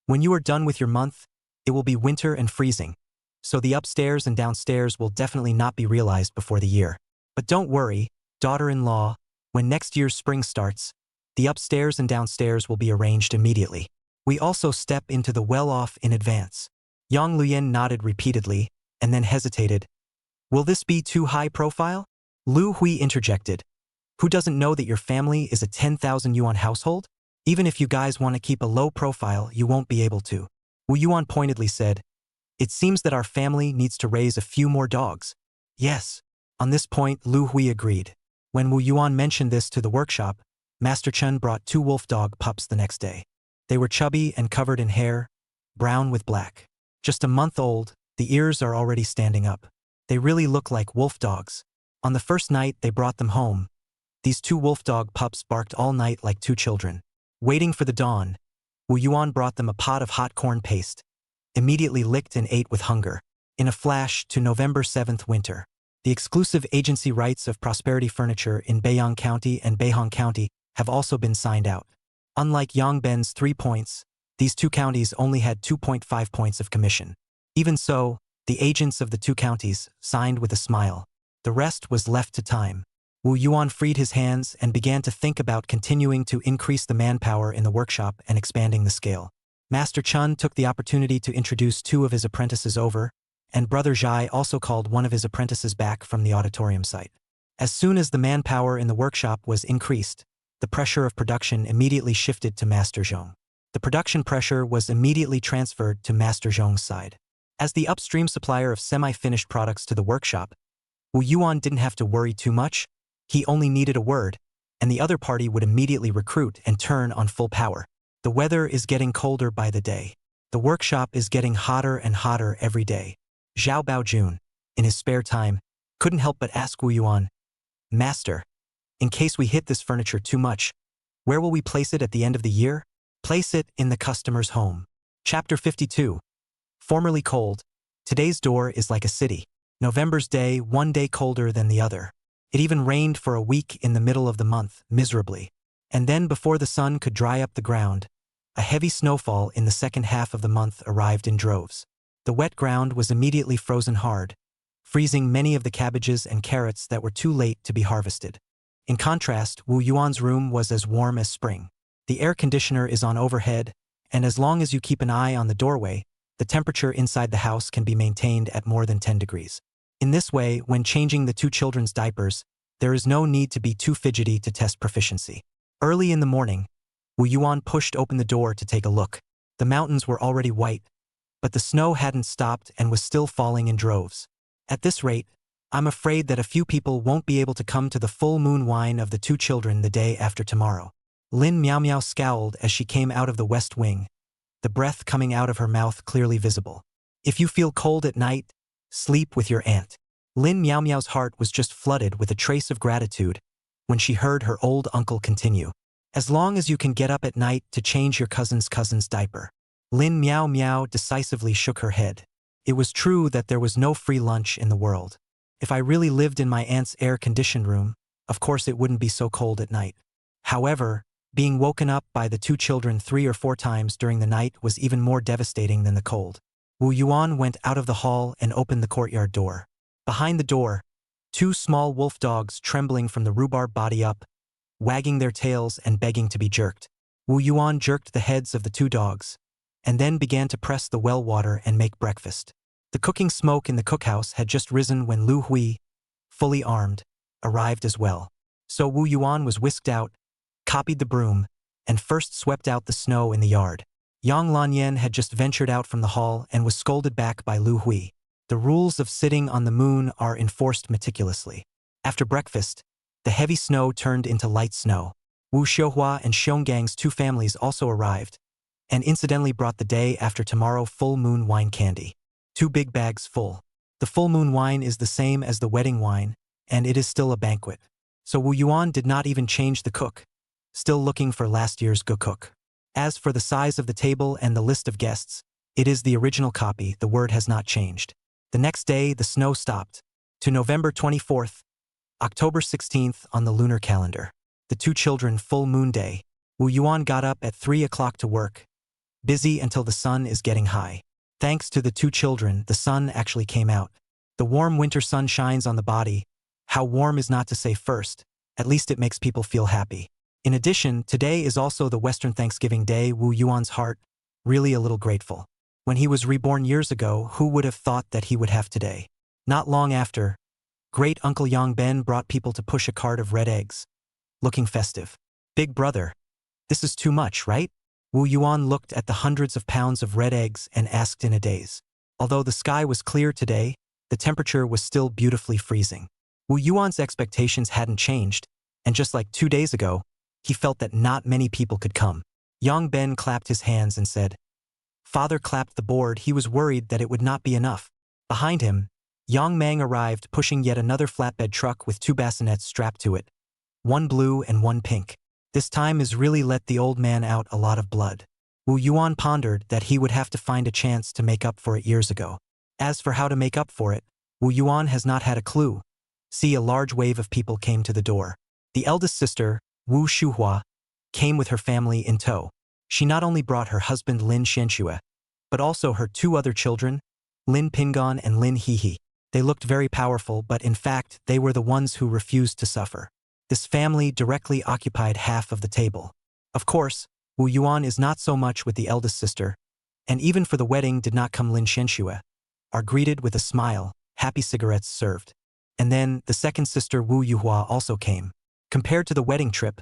When you are done with your month, it will be winter and freezing, so the upstairs and downstairs will definitely not be realized before the year. But don't worry, daughter-in-law, when next year's spring starts, the upstairs and downstairs will be arranged immediately. We also step into the well-off in advance. Yang Luyan nodded repeatedly, and then hesitated. Will this be too high profile? Lu Hui interjected. Who doesn't know that your family is a 10,000 yuan household? Even if you guys want to keep a low profile, you won't be able to. Wu Yuan pointedly said, It seems that our family needs to raise a few more dogs. Yes. On this point, Lu Hui agreed. When Wu Yuan mentioned this to the workshop, Master Chen brought 2 wolf dog pups the next day. They were chubby and covered in hair, brown with black. Just a month old, the ears are already standing up. They really look like wolf dogs. On the first night they brought them home, these 2 wolf dog pups barked all night like 2 children. Waiting for the dawn, Wu Yuan brought them a pot of hot corn paste, immediately licked and ate with hunger. In a flash to November 7th winter. The exclusive agency rights of Prosperity Furniture in Beiyang County and Beihang County have also been signed out. Unlike Yang Ben's 3 points, these 2 counties only had 2.5 points of commission. Even so, the agents of the 2 counties signed with a smile. The rest was left to time. Wu Yuan freed his hands and began to think about continuing to increase the manpower in the workshop and expanding the scale. Master Chun took the opportunity to introduce 2 of his apprentices over, and Brother Zhai also called one of his apprentices back from the auditorium site. As soon as the manpower in the workshop was increased, the pressure of production immediately shifted to Master Zhong. The production pressure was immediately transferred to Master Zhong's side. As the upstream supplier of semi-finished products to the workshop, Wu Yuan didn't have to worry too much. He only needed a word, and the other party would immediately recruit and turn on full power. The weather is getting colder by the day. The workshop is getting hotter and hotter every day. Zhao Baojun, in his spare time, couldn't help but ask Wu Yuan, "Master, in case we hit this furniture too much, where will we place it at the end of the year?" "Place it in the customer's home." Chapter 52. Formerly cold, today's door is like a city. November's day, one day colder than the other. It even rained for a week in the middle of the month, miserably. And then before the sun could dry up the ground, a heavy snowfall in the second half of the month arrived in droves. The wet ground was immediately frozen hard, freezing many of the cabbages and carrots that were too late to be harvested. In contrast, Wu Yuan's room was as warm as spring. The air conditioner is on overhead, and as long as you keep an eye on the doorway, the temperature inside the house can be maintained at more than 10 degrees. In this way, when changing the 2 children's diapers, there is no need to be too fidgety to test proficiency. Early in the morning, Wu Yuan pushed open the door to take a look. The mountains were already white, but the snow hadn't stopped and was still falling in droves. At this rate, I'm afraid that a few people won't be able to come to the full moon wine of the 2 children the day after tomorrow. Lin Miao Miao scowled as she came out of the west wing, the breath coming out of her mouth clearly visible. "If you feel cold at night, sleep with your aunt." Lin Miao Miao's heart was just flooded with a trace of gratitude when she heard her old uncle continue. "As long as you can get up at night to change your cousin's diaper." Lin Miao Miao decisively shook her head. It was true that there was no free lunch in the world. If I really lived in my aunt's air-conditioned room, of course it wouldn't be so cold at night. However, being woken up by the 2 children 3 or 4 times during the night was even more devastating than the cold. Wu Yuan went out of the hall and opened the courtyard door. Behind the door, 2 small wolf dogs trembling from the rhubarb body up, wagging their tails and begging to be jerked. Wu Yuan jerked the heads of the 2 dogs, and then began to press the well water and make breakfast. The cooking smoke in the cookhouse had just risen when Lu Hui, fully armed, arrived as well. So Wu Yuan was whisked out, copied the broom, and first swept out the snow in the yard. Yang Lanyan had just ventured out from the hall and was scolded back by Lu Hui. The rules of sitting on the moon are enforced meticulously. After breakfast, the heavy snow turned into light snow. Wu Xiuhua and Xiongang's 2 families also arrived, and incidentally brought the day after tomorrow full moon wine candy. 2 big bags full. The full moon wine is the same as the wedding wine, and it is still a banquet. So Wu Yuan did not even change the cook, still looking for last year's good cook. As for the size of the table and the list of guests, it is the original copy, the word has not changed. The next day, the snow stopped. To November 24th, October 16th on the lunar calendar. The 2 children full moon day. Wu Yuan got up at 3 o'clock to work, busy until the sun is getting high. Thanks to the 2 children, the sun actually came out. The warm winter sun shines on the body. How warm is not to say first, at least it makes people feel happy. In addition, today is also the Western Thanksgiving Day. Wu Yuan's heart, really a little grateful. When he was reborn years ago, who would have thought that he would have today? Not long after, great Uncle Yang Ben brought people to push a cart of red eggs, looking festive. "Big brother, this is too much, right?" Wu Yuan looked at the hundreds of pounds of red eggs and asked in a daze. Although the sky was clear today, the temperature was still beautifully freezing. Wu Yuan's expectations hadn't changed, and just like 2 days ago, he felt that not many people could come. Yang Ben clapped his hands and said, Father clapped the board. He was worried that it would not be enough. Behind him, Yang Mang arrived pushing yet another flatbed truck with 2 bassinets strapped to it, one blue and one pink. This time has really let the old man out a lot of blood. Wu Yuan pondered that he would have to find a chance to make up for it years ago. As for how to make up for it, Wu Yuan has not had a clue. See, a large wave of people came to the door. The eldest sister, Wu Xiuhua, came with her family in tow. She not only brought her husband Lin Xianxue, but also her 2 other children, Lin Pingon and Lin Hehe. They looked very powerful, but in fact, they were the ones who refused to suffer. This family directly occupied half of the table. Of course, Wu Yuan is not so much with the eldest sister, and even for the wedding did not come Lin Shenxue, are greeted with a smile, happy cigarettes served. And then the second sister Wu Yuhua also came. Compared to the wedding trip,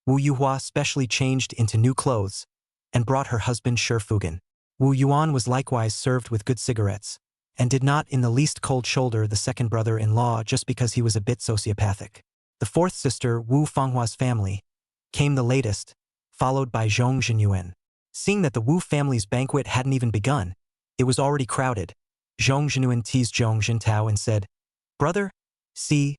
Wu Yuhua specially changed into new clothes and brought her husband Shi Fugan. Wu Yuan was likewise served with good cigarettes, and did not in the least cold shoulder the second brother-in-law just because he was a bit sociopathic. The fourth sister, Wu Fenghua's family, came the latest, followed by Zhong Zhenyuan. Seeing that the Wu family's banquet hadn't even begun, it was already crowded. Zhong Zhenyuan teased Zhong Zhentao and said, "Brother, see,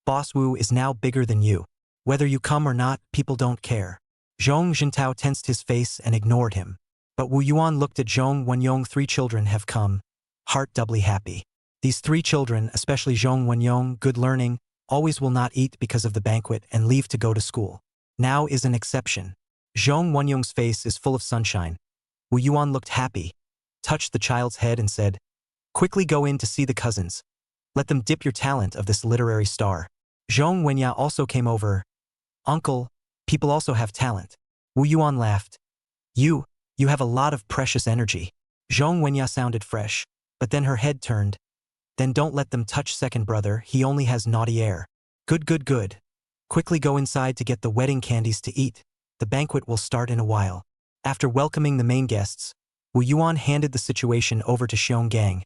Boss Wu is now bigger than you. Whether you come or not, people don't care." Zhong Zhentao tensed his face and ignored him. But Wu Yuan looked at Zhong Wenyong. 3 children have come, heart doubly happy. These 3 children, especially Zhong Wenyong, good learning, always will not eat because of the banquet and leave to go to school. Now is an exception. Zhong Wenyong's face is full of sunshine. Wu Yuan looked happy, touched the child's head and said, "Quickly go in to see the cousins. Let them dip your talent of this literary star." Zhong Wenya also came over. "Uncle, people also have talent." Wu Yuan laughed. You have a lot of precious energy." Zhong Wenya sounded fresh, but then her head turned. "Then don't let them touch second brother, he only has naughty air." Good. Quickly go inside to get the wedding candies to eat. The banquet will start in a while." After welcoming the main guests, Wu Yuan handed the situation over to Xiong Gang,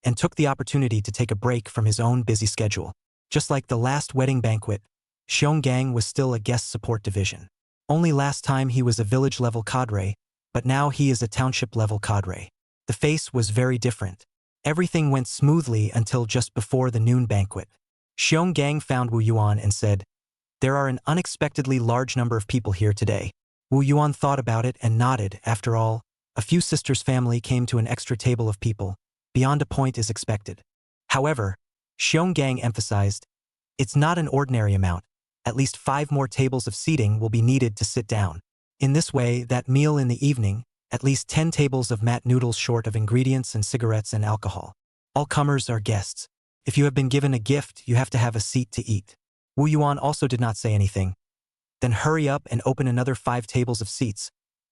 and took the opportunity to take a break from his own busy schedule. Just like the last wedding banquet, Xiong Gang was still a guest support division. Only last time he was a village-level cadre, but now he is a township-level cadre. The face was very different. Everything went smoothly until just before the noon banquet. Xiong Gang found Wu Yuan and said, "There are an unexpectedly large number of people here today." Wu Yuan thought about it and nodded. After all, a few sisters' family came to an extra table of people. Beyond a point is expected. However, Xiong Gang emphasized, it's not an ordinary amount. At least 5 more tables of seating will be needed to sit down. In this way, that meal in the evening, at least 10 tables of mat noodles short of ingredients and cigarettes and alcohol. All comers are guests. If you have been given a gift, you have to have a seat to eat. Wu Yuan also did not say anything. "Then hurry up and open another 5 tables of seats.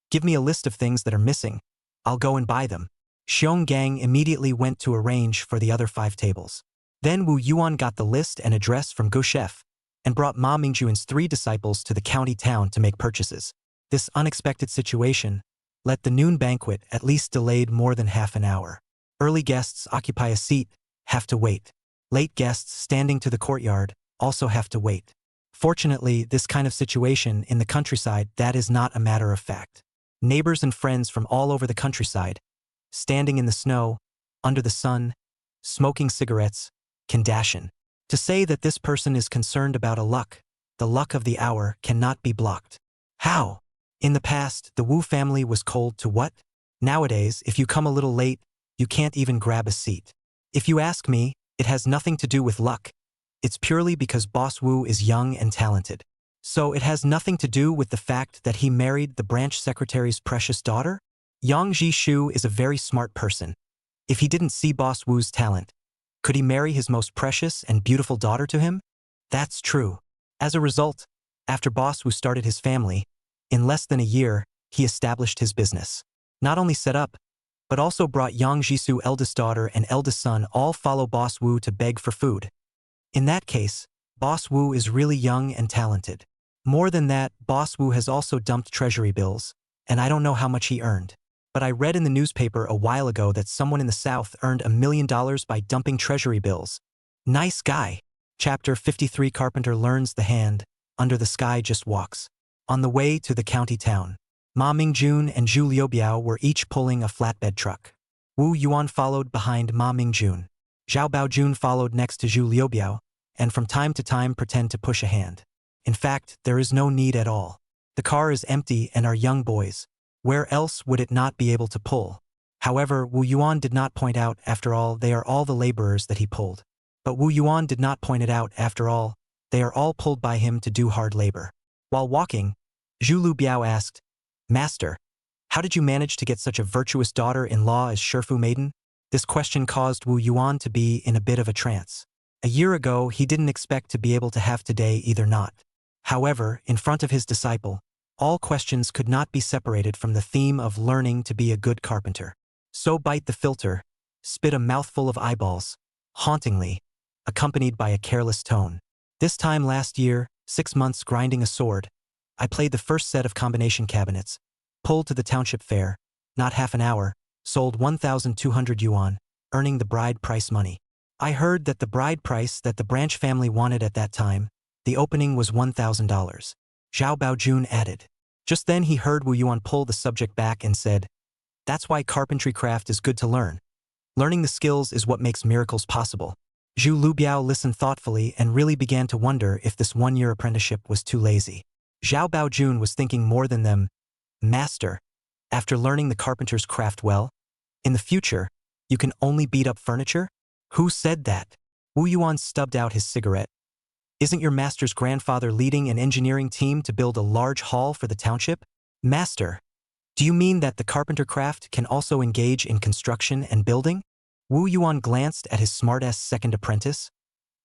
Give me a list of things that are missing. I'll go and buy them." Xiong Gang immediately went to arrange for the other 5 tables. Then Wu Yuan got the list and address from Go Chef, and brought Ma Mingjuan's 3 disciples to the county town to make purchases. This unexpected situation let the noon banquet at least delayed more than half an hour. Early guests occupy a seat, have to wait. Late guests standing to the courtyard also have to wait. Fortunately, this kind of situation in the countryside, that is not a matter of fact. Neighbors and friends from all over the countryside, standing in the snow, under the sun, smoking cigarettes, can dash in. To say that this person is concerned about the luck of the hour cannot be blocked. How? In the past, the Wu family was cold to what? Nowadays, if you come a little late, you can't even grab a seat. If you ask me, it has nothing to do with luck. It's purely because Boss Wu is young and talented. So it has nothing to do with the fact that he married the branch secretary's precious daughter? Yang Jishu is a very smart person. If he didn't see Boss Wu's talent, could he marry his most precious and beautiful daughter to him? That's true. As a result, after Boss Wu started his family, in less than a year, he established his business. Not only set up, but also brought Yang Jishu's eldest daughter and eldest son all follow Boss Wu to beg for food. In that case, Boss Wu is really young and talented. More than that, Boss Wu has also dumped treasury bills, and I don't know how much he earned. But I read in the newspaper a while ago that someone in the South earned $1 million by dumping treasury bills. Nice guy. Chapter 53 Carpenter learns the hand, under the sky just walks. On the way to the county town, Ma Mingjun and Zhu Liubiao were each pulling a flatbed truck. Wu Yuan followed behind Ma Mingjun. Zhao Baojun followed next to Zhu Liubiao, and from time to time pretend to push a hand. In fact, there is no need at all. The car is empty and are young boys. Where else would it not be able to pull? However, Wu Yuan did not point out, after all, they are all the laborers that he pulled. But Wu Yuan did not point it out, after all, they are all pulled by him to do hard labor. While walking, Zhu Lubiao asked, "Master, how did you manage to get such a virtuous daughter-in-law as Shifu Maiden?" This question caused Wu Yuan to be in a bit of a trance. A year ago, he didn't expect to be able to have today either not. However, in front of his disciple, all questions could not be separated from the theme of learning to be a good carpenter. So bite the filter, spit a mouthful of eyeballs, hauntingly, accompanied by a careless tone. This time last year, 6 months grinding a sword, I played the first set of combination cabinets, pulled to the township fair, not half an hour, sold 1,200 yuan, earning the bride price money. I heard that the bride price that the branch family wanted at that time, the opening was $1,000. Zhao Baojun added. Just then he heard Wu Yuan pull the subject back and said, "That's why carpentry craft is good to learn. Learning the skills is what makes miracles possible." Zhu Lubiao listened thoughtfully and really began to wonder if this one-year apprenticeship was too lazy. Zhao Baojun was thinking more than them. Master, after learning the carpenter's craft well, in the future, you can only beat up furniture? Who said that? Wu Yuan stubbed out his cigarette. Isn't your master's grandfather leading an engineering team to build a large hall for the township? Master, do you mean that the carpenter craft can also engage in construction and building? Wu Yuan glanced at his smartass second apprentice.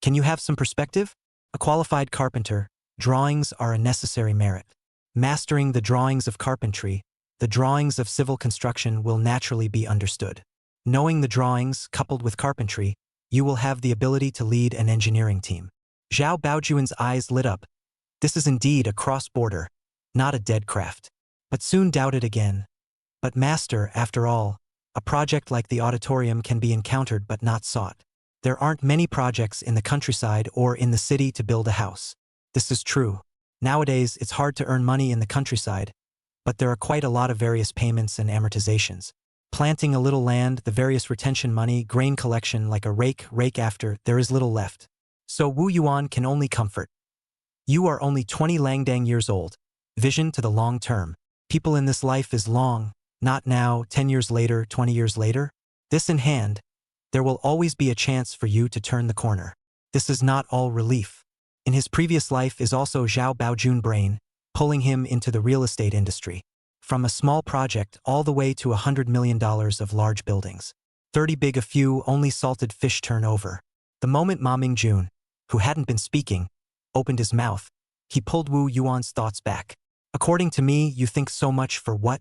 Can you have some perspective? A qualified carpenter, drawings are a necessary merit. Mastering the drawings of carpentry, the drawings of civil construction will naturally be understood. Knowing the drawings, coupled with carpentry, you will have the ability to lead an engineering team. Zhao Baojun's eyes lit up. This is indeed a cross-border, not a dead craft. But soon doubted again. But master, after all, a project like the auditorium can be encountered but not sought. There aren't many projects in the countryside or in the city to build a house. This is true. Nowadays, it's hard to earn money in the countryside, but there are quite a lot of various payments and amortizations. Planting a little land, the various retention money, grain collection like a rake after, there is little left. So Wu Yuan can only comfort. You are only 20 Langdang years old. Vision to the long term. People in this life is long, not now, 10 years later, 20 years later. This in hand, there will always be a chance for you to turn the corner. This is not all relief. In his previous life is also Zhao Baojun brain, pulling him into the real estate industry. From a small project all the way to $100 million of large buildings. 30 big a few only salted fish turnover. The moment Ma Mingjun, who hadn't been speaking, opened his mouth, he pulled Wu Yuan's thoughts back. According to me, you think so much for what?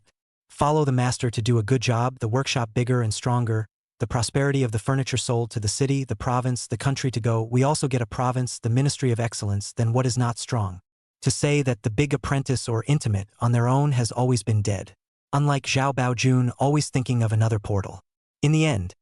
Follow the master to do a good job, the workshop bigger and stronger, the prosperity of the furniture sold to the city, the province, the country to go. We also get a province, the ministry of excellence, then what is not strong? To say that the big apprentice or intimate on their own has always been dead. Unlike Zhao Baojun always thinking of another portal. In the end,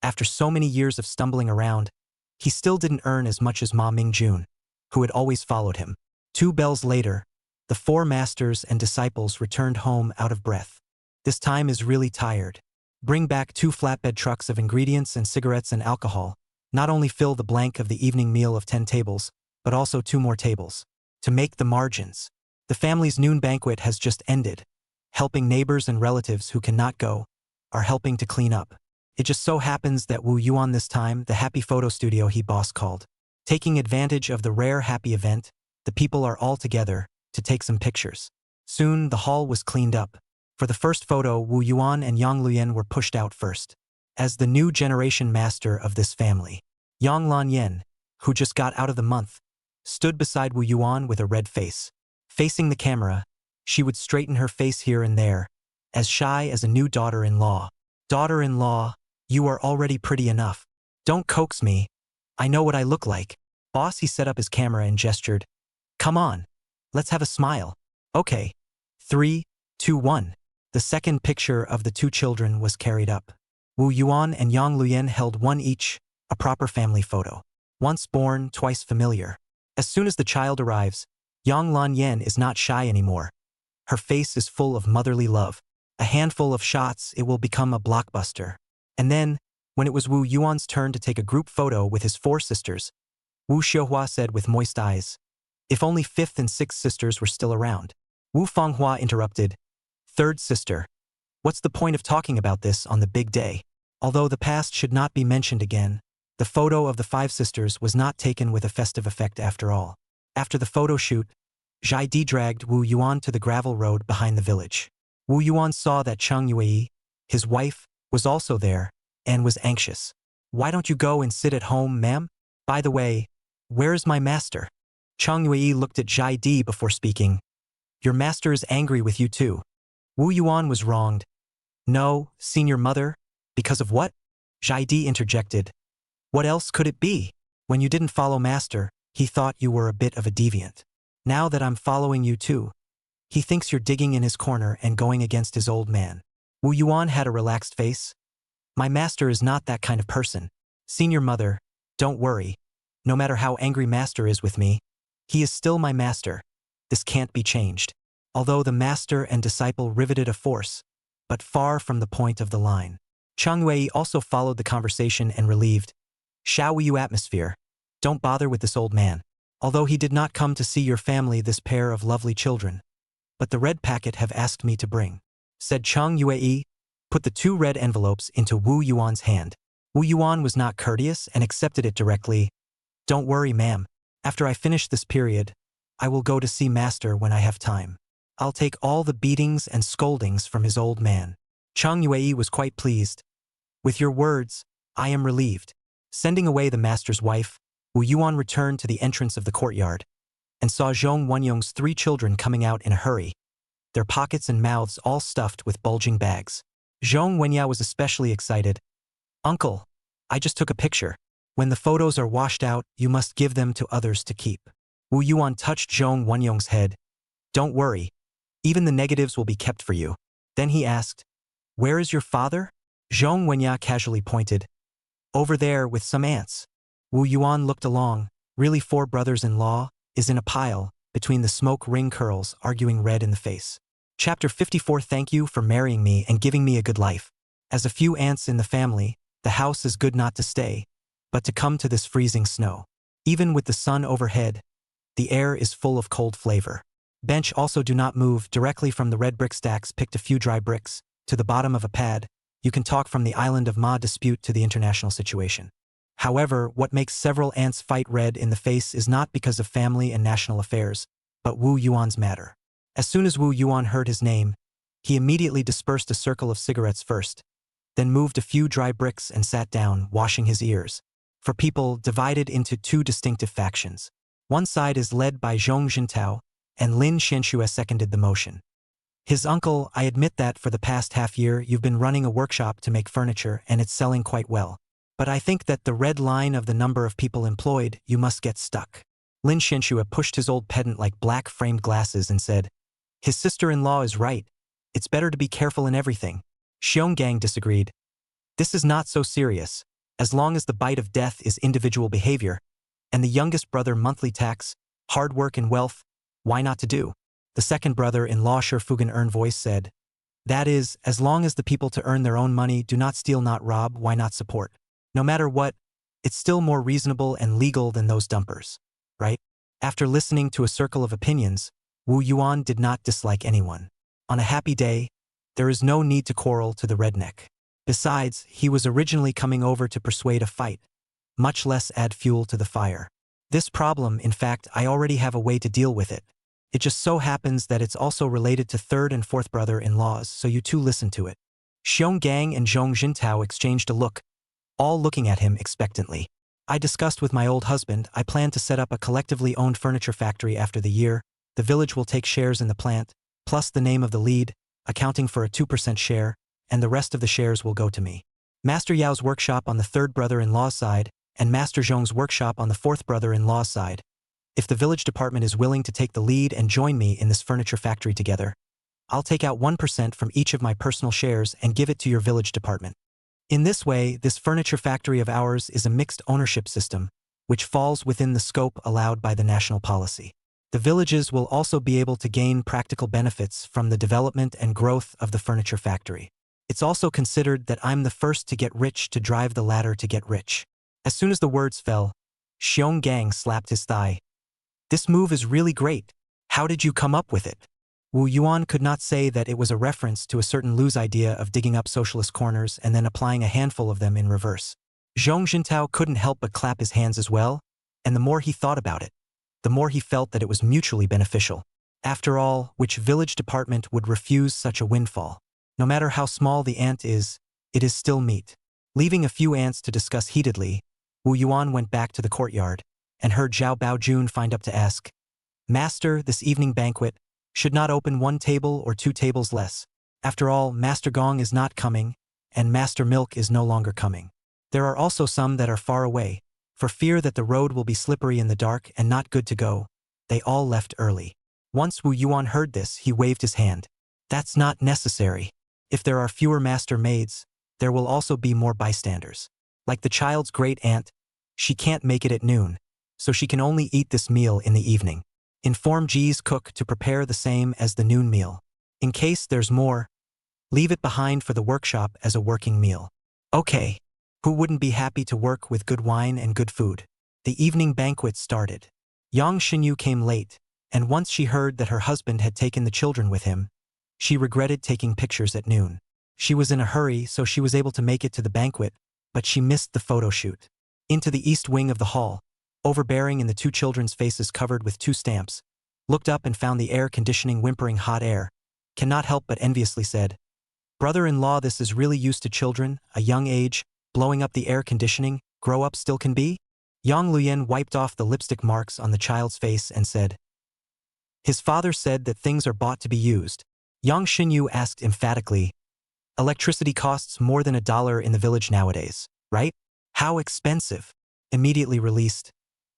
after so many years of stumbling around, he still didn't earn as much as Ma Mingjun, who had always followed him. 2 bells later, the 4 masters and disciples returned home out of breath. This time is really tired. Bring back 2 flatbed trucks of ingredients and cigarettes and alcohol. Not only fill the blank of the evening meal of 10 tables, but also 2 more tables. To make the margins. The family's noon banquet has just ended. Helping neighbors and relatives who cannot go are helping to clean up. It just so happens that Wu Yuan this time, the happy photo studio he boss called. Taking advantage of the rare happy event, the people are all together to take some pictures. Soon the hall was cleaned up. For the first photo, Wu Yuan and Yang Luyan were pushed out first. As the new generation master of this family, Yang Lanyan, who just got out of the month, stood beside Wu Yuan with a red face. Facing the camera, she would straighten her face here and there, as shy as a new daughter-in-law. Daughter-in-law, you are already pretty enough. Don't coax me. I know what I look like. Boss, he set up his camera and gestured. Come on. Let's have a smile. Okay. 3, 2, 1. The second picture of the 2 children was carried up. Wu Yuan and Yang Luyan held one each, a proper family photo. Once born, twice familiar. As soon as the child arrives, Yang Lanyan is not shy anymore. Her face is full of motherly love. A handful of shots, it will become a blockbuster. And then, when it was Wu Yuan's turn to take a group photo with his 4 sisters, Wu Xiuhua said with moist eyes, if only 5th and 6th sisters were still around. Wu Fenghua interrupted, 3rd sister. What's the point of talking about this on the big day? Although the past should not be mentioned again, the photo of the 5 sisters was not taken with a festive effect after all. After the photo shoot, Zhai Di dragged Wu Yuan to the gravel road behind the village. Wu Yuan saw that Cheng Yue, his wife, was also there, and was anxious. Why don't you go and sit at home, ma'am? By the way, where is my master? Chang Yue looked at Jai Di before speaking. Your master is angry with you too. Wu Yuan was wronged. No, senior mother. Because of what? Jai Di interjected. What else could it be? When you didn't follow master, he thought you were a bit of a deviant. Now that I'm following you too, he thinks you're digging in his corner and going against his old man. Wu Yuan had a relaxed face. My master is not that kind of person. Senior mother, don't worry. No matter how angry master is with me, he is still my master. This can't be changed. Although the master and disciple riveted a force, but far from the point of the line. Chang Wei also followed the conversation and relieved. Shao Yu atmosphere. Don't bother with this old man. Although he did not come to see your family, this pair of lovely children. But the red packet have asked me to bring. Said Chang Yue. Put the 2 red envelopes into Wu Yuan's hand. Wu Yuan was not courteous and accepted it directly. Don't worry, ma'am. After I finish this period, I will go to see master when I have time. I'll take all the beatings and scoldings from his old man. Chang Yue was quite pleased. With your words, I am relieved. Sending away the master's wife, Wu Yuan returned to the entrance of the courtyard and saw Zhong Wenyong's 3 children coming out in a hurry, their pockets and mouths all stuffed with bulging bags. Zhong Wenya was especially excited. Uncle, I just took a picture. When the photos are washed out, you must give them to others to keep. Wu Yuan touched Zhong Wenyong's head. Don't worry. Even the negatives will be kept for you. Then he asked, where is your father? Zhong Wenya casually pointed. Over there with some ants. Wu Yuan looked along. Really 4 brothers-in-law, is in a pile, between the smoke ring curls, arguing red in the face. Chapter 54. Thank you for marrying me and giving me a good life. As a few ants in the family, the house is good not to stay, but to come to this freezing snow. Even with the sun overhead, the air is full of cold flavor. Bench also do not move. Directly from the red brick stacks picked a few dry bricks, to the bottom of a pad. You can talk from the island of Ma dispute to the international situation. However, what makes several ants fight red in the face is not because of family and national affairs, but Wu Yuan's matter. As soon as Wu Yuan heard his name, he immediately dispersed a circle of cigarettes first, then moved a few dry bricks and sat down, washing his ears. For people divided into 2 distinctive factions. One side is led by Zhong Jintao, and Lin Xianxue seconded the motion. His uncle, I admit that for the past half year you've been running a workshop to make furniture and it's selling quite well. But I think that the red line of the number of people employed, you must get stuck. Lin Xianxue pushed his old pedant like black framed glasses and said, his sister-in-law is right. It's better to be careful in everything. Xiong Gang disagreed. This is not so serious. As long as the bite of death is individual behavior, and the youngest brother monthly tax, hard work and wealth, why not to do? The second brother-in-law Fugan earned voice said, that is, as long as the people to earn their own money do not steal not rob, why not support? No matter what, it's still more reasonable and legal than those dumpers, right? After listening to a circle of opinions, Wu Yuan did not dislike anyone. On a happy day, there is no need to quarrel to the redneck. Besides, he was originally coming over to persuade a fight, much less add fuel to the fire. This problem, in fact, I already have a way to deal with it. It just so happens that it's also related to 3rd and 4th brother-in-laws, so you 2 listen to it. Xiong Gang and Zhong Jintao exchanged a look, all looking at him expectantly. I discussed with my old husband, I plan to set up a collectively owned furniture factory after the year. The village will take shares in the plant, plus the name of the lead, accounting for a 2% share, and the rest of the shares will go to me. Master Yao's workshop on the 3rd brother-in-law's side, and Master Zhong's workshop on the 4th brother-in-law's side. If the village department is willing to take the lead and join me in this furniture factory together, I'll take out 1% from each of my personal shares and give it to your village department. In this way, this furniture factory of ours is a mixed ownership system, which falls within the scope allowed by the national policy. The villages will also be able to gain practical benefits from the development and growth of the furniture factory. It's also considered that I'm the first to get rich to drive the ladder to get rich. As soon as the words fell, Xiong Gang slapped his thigh. This move is really great. How did you come up with it? Wu Yuan could not say that it was a reference to a certain loose idea of digging up socialist corners and then applying a handful of them in reverse. Zhong Jintao couldn't help but clap his hands as well, and the more he thought about it, the more he felt that it was mutually beneficial. After all, which village department would refuse such a windfall? No matter how small the ant is, it is still meat. Leaving a few ants to discuss heatedly, Wu Yuan went back to the courtyard and heard Zhao Baojun find up to ask, "Master, this evening banquet should not open 1 table or 2 tables less. After all, Master Gong is not coming, and Master Milk is no longer coming. There are also some that are far away, for fear that the road will be slippery in the dark and not good to go. They all left early." Once Wu Yuan heard this, he waved his hand. "That's not necessary. If there are fewer master maids, there will also be more bystanders. Like the child's great-aunt, she can't make it at noon, so she can only eat this meal in the evening. Inform Ji's cook to prepare the same as the noon meal. In case there's more, leave it behind for the workshop as a working meal." Okay. Who wouldn't be happy to work with good wine and good food? The evening banquet started. Yang Xinyu came late, and once she heard that her husband had taken the children with him, she regretted taking pictures at noon. She was in a hurry, so she was able to make it to the banquet, but she missed the photo shoot. Into the east wing of the hall, overbearing in the 2 children's faces covered with 2 stamps, looked up and found the air conditioning whimpering hot air, cannot help but enviously said, "Brother-in-law, this is really used to children, a young age, blowing up the air conditioning, grow up still can be?" Yang Luyen wiped off the lipstick marks on the child's face and said, "His father said that things are bought to be used." Yang Xinyu asked emphatically, "Electricity costs more than $1 in the village nowadays, right? How expensive?" Immediately released.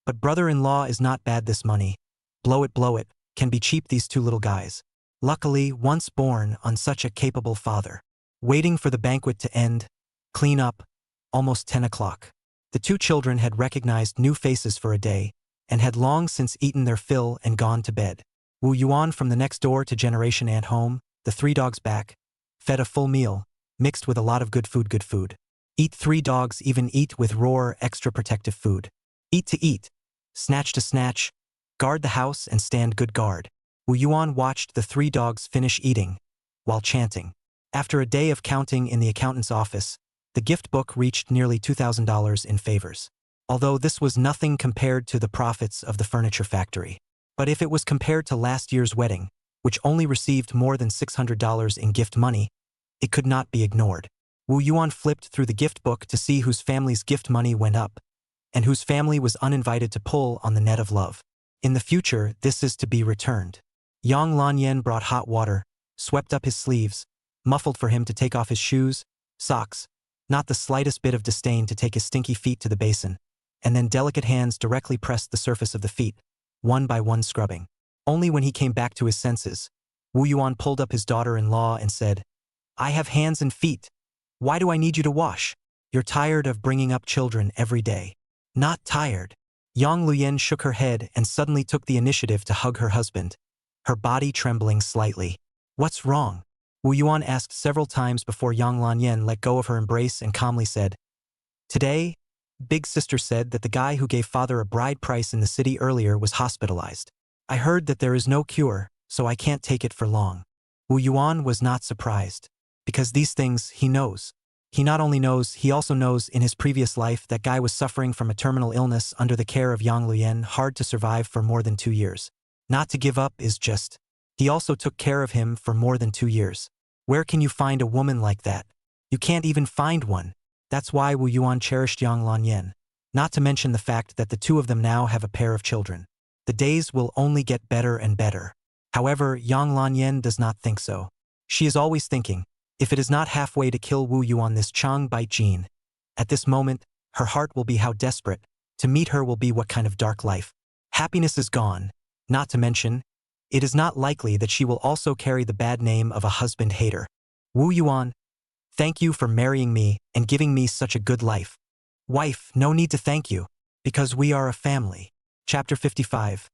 "But brother-in-law is not bad this money. Blow it, can be cheap these 2 little guys. Luckily, once born on such a capable father." Waiting for the banquet to end, clean up, almost 10 o'clock. The 2 children had recognized new faces for a day, and had long since eaten their fill and gone to bed. Wu Yuan from the next door to Generation Ant home, the 3 dogs back, fed a full meal, mixed with a lot of good food. Eat 3 dogs even eat with roar extra protective food. Eat to eat, snatch to snatch, guard the house and stand good guard. Wu Yuan watched the 3 dogs finish eating, while chanting. After a day of counting in the accountant's office, the gift book reached nearly $2,000 in favors. Although this was nothing compared to the profits of the furniture factory. But if it was compared to last year's wedding, which only received more than $600 in gift money, it could not be ignored. Wu Yuan flipped through the gift book to see whose family's gift money went up, and whose family was uninvited to pull on the net of love. In the future, this is to be returned. Yang Lanyan brought hot water, swept up his sleeves, muffled for him to take off his shoes, socks, not the slightest bit of disdain to take his stinky feet to the basin, and then delicate hands directly pressed the surface of the feet, one by one scrubbing. Only when he came back to his senses, Wu Yuan pulled up his daughter-in-law and said, "I have hands and feet. Why do I need you to wash? You're tired of bringing up children every day." "Not tired." Yang Luyen shook her head and suddenly took the initiative to hug her husband, her body trembling slightly. "What's wrong?" Wu Yuan asked several times before Yang Lanyan let go of her embrace and calmly said, "Today, Big Sister said that the guy who gave father a bride price in the city earlier was hospitalized. I heard that there is no cure, so I can't take it for long." Wu Yuan was not surprised, because these things he knows. He not only knows, he also knows in his previous life that guy was suffering from a terminal illness under the care of Yang Luyen, hard to survive for more than 2 years. Not to give up is just. He also took care of him for more than 2 years. Where can you find a woman like that? You can't even find one. That's why Wu Yuan cherished Yang Lanyan. Not to mention the fact that the 2 of them now have a pair of children. The days will only get better and better. However, Yang Lanyan does not think so. She is always thinking, if it is not halfway to kill Wu Yuan this Chang bite Jin. At this moment, her heart will be how desperate. To meet her will be what kind of dark life. Happiness is gone. Not to mention, it is not likely that she will also carry the bad name of a husband hater. Wu Yuan, thank you for marrying me and giving me such a good life. Wife, no need to thank you, because we are a family. Chapter 55.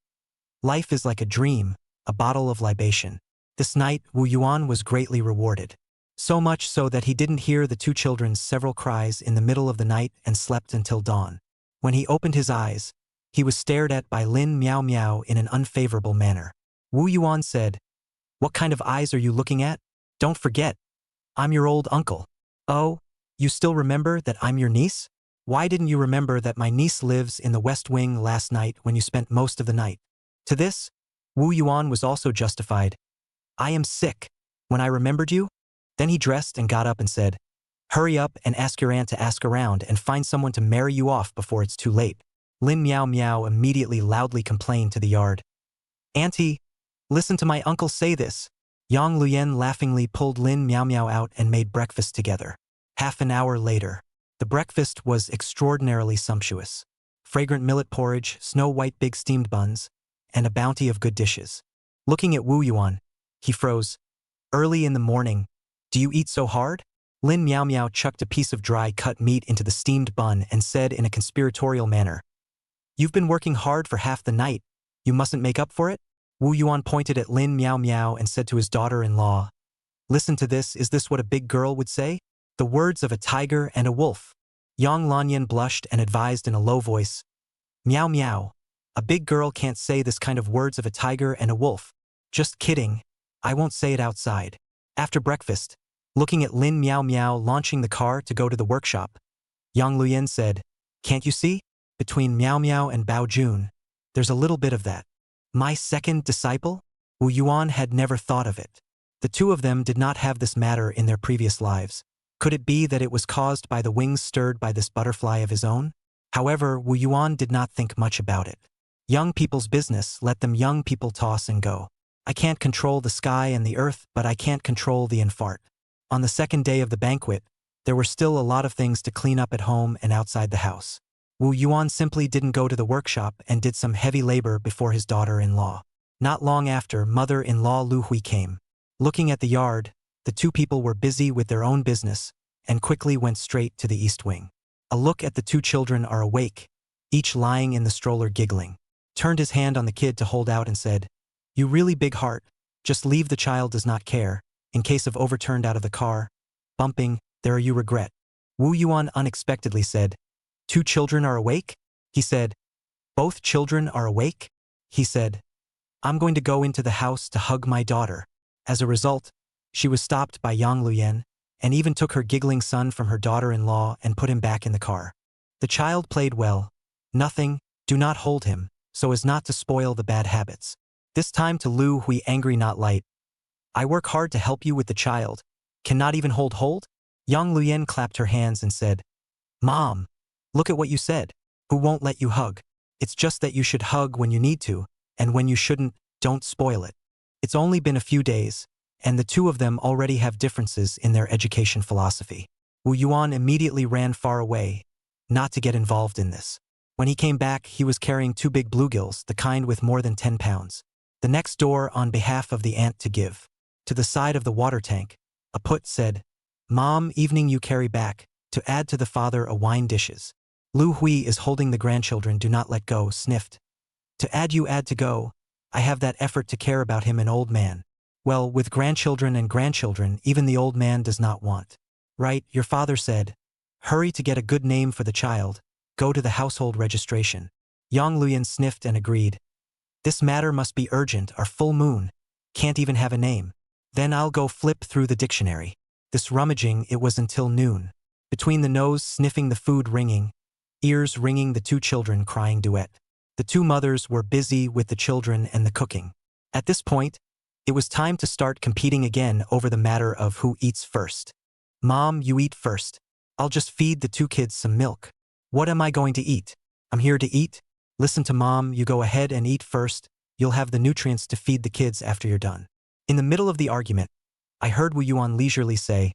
Life is like a dream, a bottle of libation. This night, Wu Yuan was greatly rewarded. So much so that he didn't hear the 2 children's several cries in the middle of the night and slept until dawn. When he opened his eyes, he was stared at by Lin Miao Miao in an unfavorable manner. Wu Yuan said, "What kind of eyes are you looking at? Don't forget, I'm your old uncle." "Oh, you still remember that I'm your niece? Why didn't you remember that my niece lives in the West Wing last night when you spent most of the night?" To this, Wu Yuan was also justified. "I am sick. When I remembered you?" Then he dressed and got up and said, "Hurry up and ask your aunt to ask around and find someone to marry you off before it's too late." Lin Meow Meow immediately loudly complained to the yard. Auntie, listen to my uncle say this. Yang Luyen laughingly pulled Lin Meow Meow out and made breakfast together. Half an hour later, the breakfast was extraordinarily sumptuous. Fragrant millet porridge, snow-white big steamed buns, and a bounty of good dishes. Looking at Wu Yuan, he froze. Early in the morning, do you eat so hard? Lin Meow Meow chucked a piece of dry cut meat into the steamed bun and said in a conspiratorial manner, You've been working hard for half the night. You mustn't make up for it? Wu Yuan pointed at Lin Meow Meow and said to his daughter-in-law, Listen to this, is this what a big girl would say? The words of a tiger and a wolf. Yang Lanyan blushed and advised in a low voice, Meow Meow, a big girl can't say this kind of words of a tiger and a wolf. Just kidding, I won't say it outside. After breakfast, looking at Lin Meow Meow launching the car to go to the workshop, Yang Luyen said, Can't you see? Between Meow Meow and Bao Jun, there's a little bit of that. My second disciple? Wu Yuan had never thought of it. The two of them did not have this matter in their previous lives. Could it be that it was caused by the wings stirred by this butterfly of his own? However, Wu Yuan did not think much about it. Young people's business, let them young people toss and go. I can't control the sky and the earth, but I can't control the infart. On the second day of the banquet, there were still a lot of things to clean up at home and outside the house. Wu Yuan simply didn't go to the workshop and did some heavy labor before his daughter-in-law. Not long after, mother-in-law Lu Hui came. Looking at the yard, the two people were busy with their own business and quickly went straight to the east wing. A look at the two children are awake, each lying in the stroller giggling. Turned his hand on the kid to hold out and said, You really big heart, just leave the child does not care. In case of overturned out of the car, bumping, there are you regret. Wu Yuan unexpectedly said, Two children are awake? He said, Both children are awake? He said, I'm going to go into the house to hug my daughter. As a result, she was stopped by Yang Luyen, and even took her giggling son from her daughter-in-law and put him back in the car. The child played well. Nothing, do not hold him, so as not to spoil the bad habits. This time to Lu Hui angry not light. I work hard to help you with the child. Cannot even hold? Yang Luyen clapped her hands and said, Mom, look at what you said. Who won't let you hug? It's just that you should hug when you need to, and when you shouldn't, don't spoil it. It's only been a few days, and the two of them already have differences in their education philosophy. Wu Yuan immediately ran far away, not to get involved in this. When he came back, he was carrying two big bluegills, the kind with more than 10 pounds. The next door on behalf of the aunt to give. To the side of the water tank, a put said, Mom, evening you carry back, to add to the father a wine dishes. Lu Hui is holding the grandchildren, do not let go, sniffed. To add you add to go, I have that effort to care about him an old man. Well, with grandchildren and grandchildren, even the old man does not want. Right, your father said. Hurry to get a good name for the child, go to the household registration. Yang Luyen sniffed and agreed. This matter must be urgent, our full moon. Can't even have a name. Then I'll go flip through the dictionary. This rummaging, it was until noon. Between the nose sniffing the food ringing, ears ringing the two children crying duet. The two mothers were busy with the children and the cooking. At this point, it was time to start competing again over the matter of who eats first. Mom, you eat first. I'll just feed the two kids some milk. What am I going to eat? I'm here to eat. Listen to Mom, you go ahead and eat first. You'll have the nutrients to feed the kids after you're done. In the middle of the argument, I heard Wu Yuan leisurely say,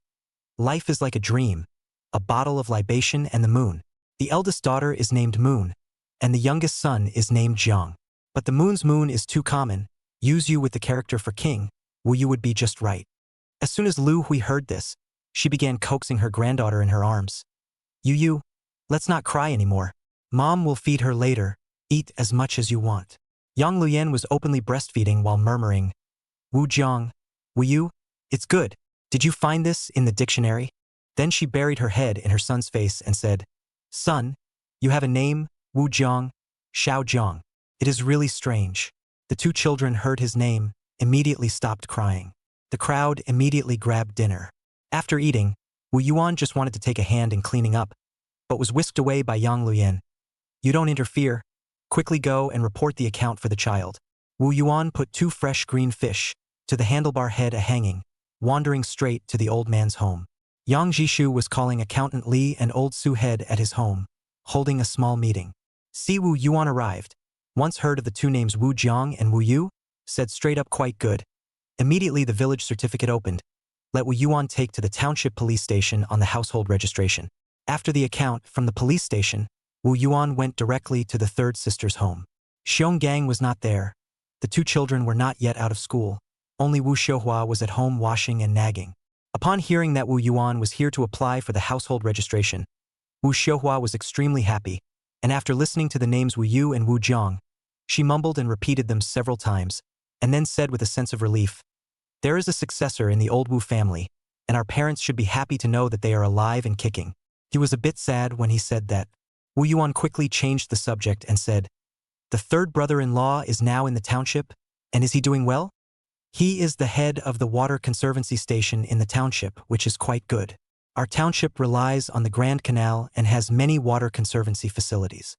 Life is like a dream, a bottle of libation and the moon. The eldest daughter is named Moon, and the youngest son is named Jiang. But the moon's moon is too common. Use you with the character for king, Wu Yu would be just right. As soon as Lu Hui heard this, she began coaxing her granddaughter in her arms. Yu, let's not cry anymore. Mom will feed her later. Eat as much as you want. Yang Luyen was openly breastfeeding while murmuring, Wu Jiang, Wu Yu, it's good. Did you find this in the dictionary? Then she buried her head in her son's face and said, Son, you have a name, Wu Jiang, Xiao Jiang. It is really strange. The two children heard his name, immediately stopped crying. The crowd immediately grabbed dinner. After eating, Wu Yuan just wanted to take a hand in cleaning up, but was whisked away by Yang Luyen. You don't interfere. Quickly go and report the account for the child. Wu Yuan put two fresh green fish, to the handlebar head a hanging, wandering straight to the old man's home. Yang Jishu was calling Accountant Li and old Su Head at his home, holding a small meeting. See, Wu Yuan arrived. Once heard of the two names Wu Jiang and Wu Yu? Said straight up quite good. Immediately the village certificate opened. Let Wu Yuan take to the township police station on the household registration. After the account from the police station, Wu Yuan went directly to the third sister's home. Xiong Gang was not there. The two children were not yet out of school. Only Wu Xiuhua was at home washing and nagging. Upon hearing that Wu Yuan was here to apply for the household registration, Wu Xiuhua was extremely happy, and after listening to the names Wu Yu and Wu Jiang, she mumbled and repeated them several times, and then said with a sense of relief, "There is a successor in the old Wu family, and our parents should be happy to know that they are alive and kicking." He was a bit sad when he said that. Wu Yuan quickly changed the subject and said, "The third brother-in-law is now in the township, and is he doing well?" "He is the head of the water conservancy station in the township, which is quite good. Our township relies on the Grand Canal and has many water conservancy facilities.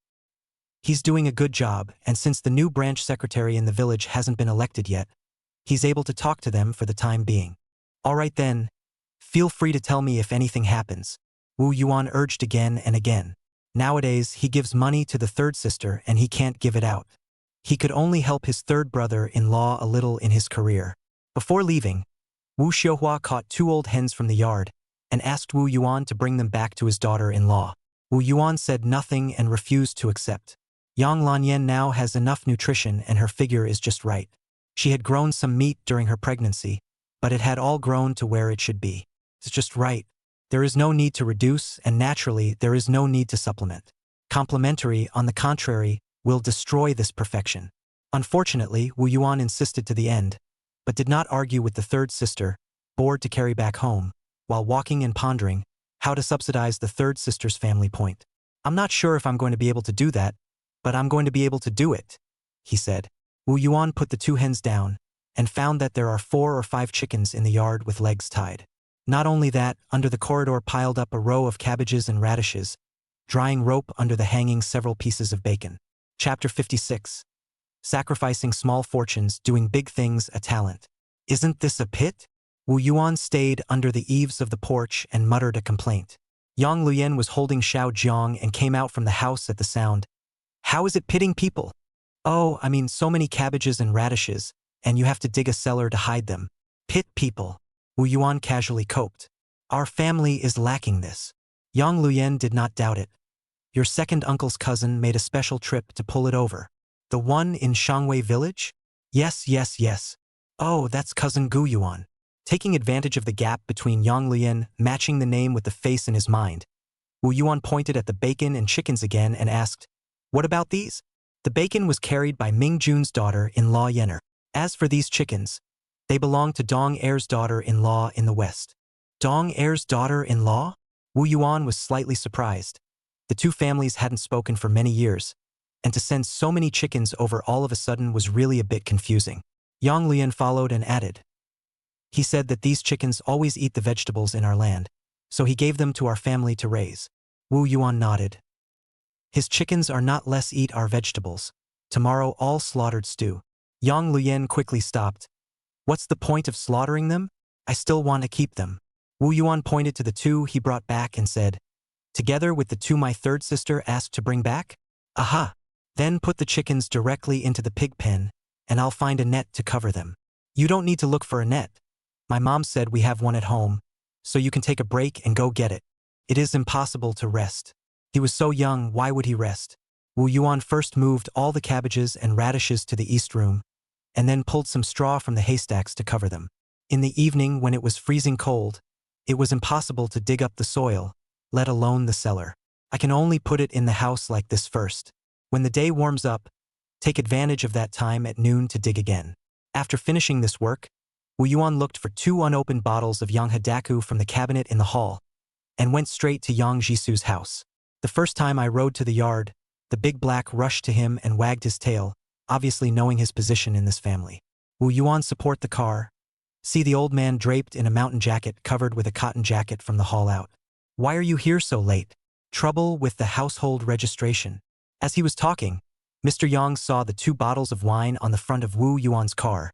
He's doing a good job, and since the new branch secretary in the village hasn't been elected yet, he's able to talk to them for the time being." "All right then. Feel free to tell me if anything happens," Wu Yuan urged again and again. Nowadays, he gives money to the third sister and he can't give it out. He could only help his third brother-in-law a little in his career. Before leaving, Wu Xiuhua caught two old hens from the yard and asked Wu Yuan to bring them back to his daughter-in-law. Wu Yuan said nothing and refused to accept. Yang Lanyan now has enough nutrition and her figure is just right. She had grown some meat during her pregnancy, but it had all grown to where it should be. It's just right. There is no need to reduce, and naturally, there is no need to supplement. Complementary, on the contrary, will destroy this perfection. Unfortunately, Wu Yuan insisted to the end, but did not argue with the third sister, bored to carry back home, while walking and pondering how to subsidize the third sister's family point. "I'm not sure if I'm going to be able to do that, but I'm going to be able to do it," he said. Wu Yuan put the two hens down and found that there are 4 or 5 chickens in the yard with legs tied. Not only that, under the corridor piled up a row of cabbages and radishes, drying rope under the hanging several pieces of bacon. Chapter 56. Sacrificing small fortunes, doing big things, a talent. "Isn't this a pit?" Wu Yuan stayed under the eaves of the porch and muttered a complaint. Yang Luyan was holding Xiao Jiang and came out from the house at the sound. "How is it pitting people?" "Oh, I mean so many cabbages and radishes, and you have to dig a cellar to hide them." "Pit people," Wu Yuan casually coped. "Our family is lacking this." Yang Luyan did not doubt it. "Your second uncle's cousin made a special trip to pull it over." "The one in Shangwei village?" Yes. "Oh, that's cousin Gu Yuan." Taking advantage of the gap between Yang Luyan matching the name with the face in his mind, Wu Yuan pointed at the bacon and chickens again and asked, "What about these?" The bacon was carried by Ming Jun's daughter-in-law Yener. As for these chickens, they belonged to Dong Er's daughter-in-law in the west. Dong Er's daughter-in-law? Wu Yuan was slightly surprised. The two families hadn't spoken for many years, and to send so many chickens over all of a sudden was really a bit confusing. Yang Lian followed and added. He said that these chickens always eat the vegetables in our land, so he gave them to our family to raise. Wu Yuan nodded. His chickens are not less eat our vegetables. Tomorrow all slaughtered stew. Yang Luyan quickly stopped. What's the point of slaughtering them? I still want to keep them. Wu Yuan pointed to the two he brought back and said, together with the two my third sister asked to bring back? Aha! Then put the chickens directly into the pig pen, and I'll find a net to cover them. You don't need to look for a net. My mom said we have one at home, so you can take a break and go get it. It is impossible to rest. He was so young, why would he rest? Wu Yuan first moved all the cabbages and radishes to the east room, and then pulled some straw from the haystacks to cover them. In the evening, when it was freezing cold, it was impossible to dig up the soil, let alone the cellar. I can only put it in the house like this first. When the day warms up, take advantage of that time at noon to dig again. After finishing this work, Wu Yuan looked for 2 unopened bottles of Yang Hadaku from the cabinet in the hall, and went straight to Yang Jisu's house. The first time I rode to the yard, the big black rushed to him and wagged his tail, obviously knowing his position in this family. Wu Yuan support the car. See the old man draped in a mountain jacket covered with a cotton jacket from the hall out. Why are you here so late? Trouble with the household registration. As he was talking, Mr. Yang saw the 2 bottles of wine on the front of Wu Yuan's car.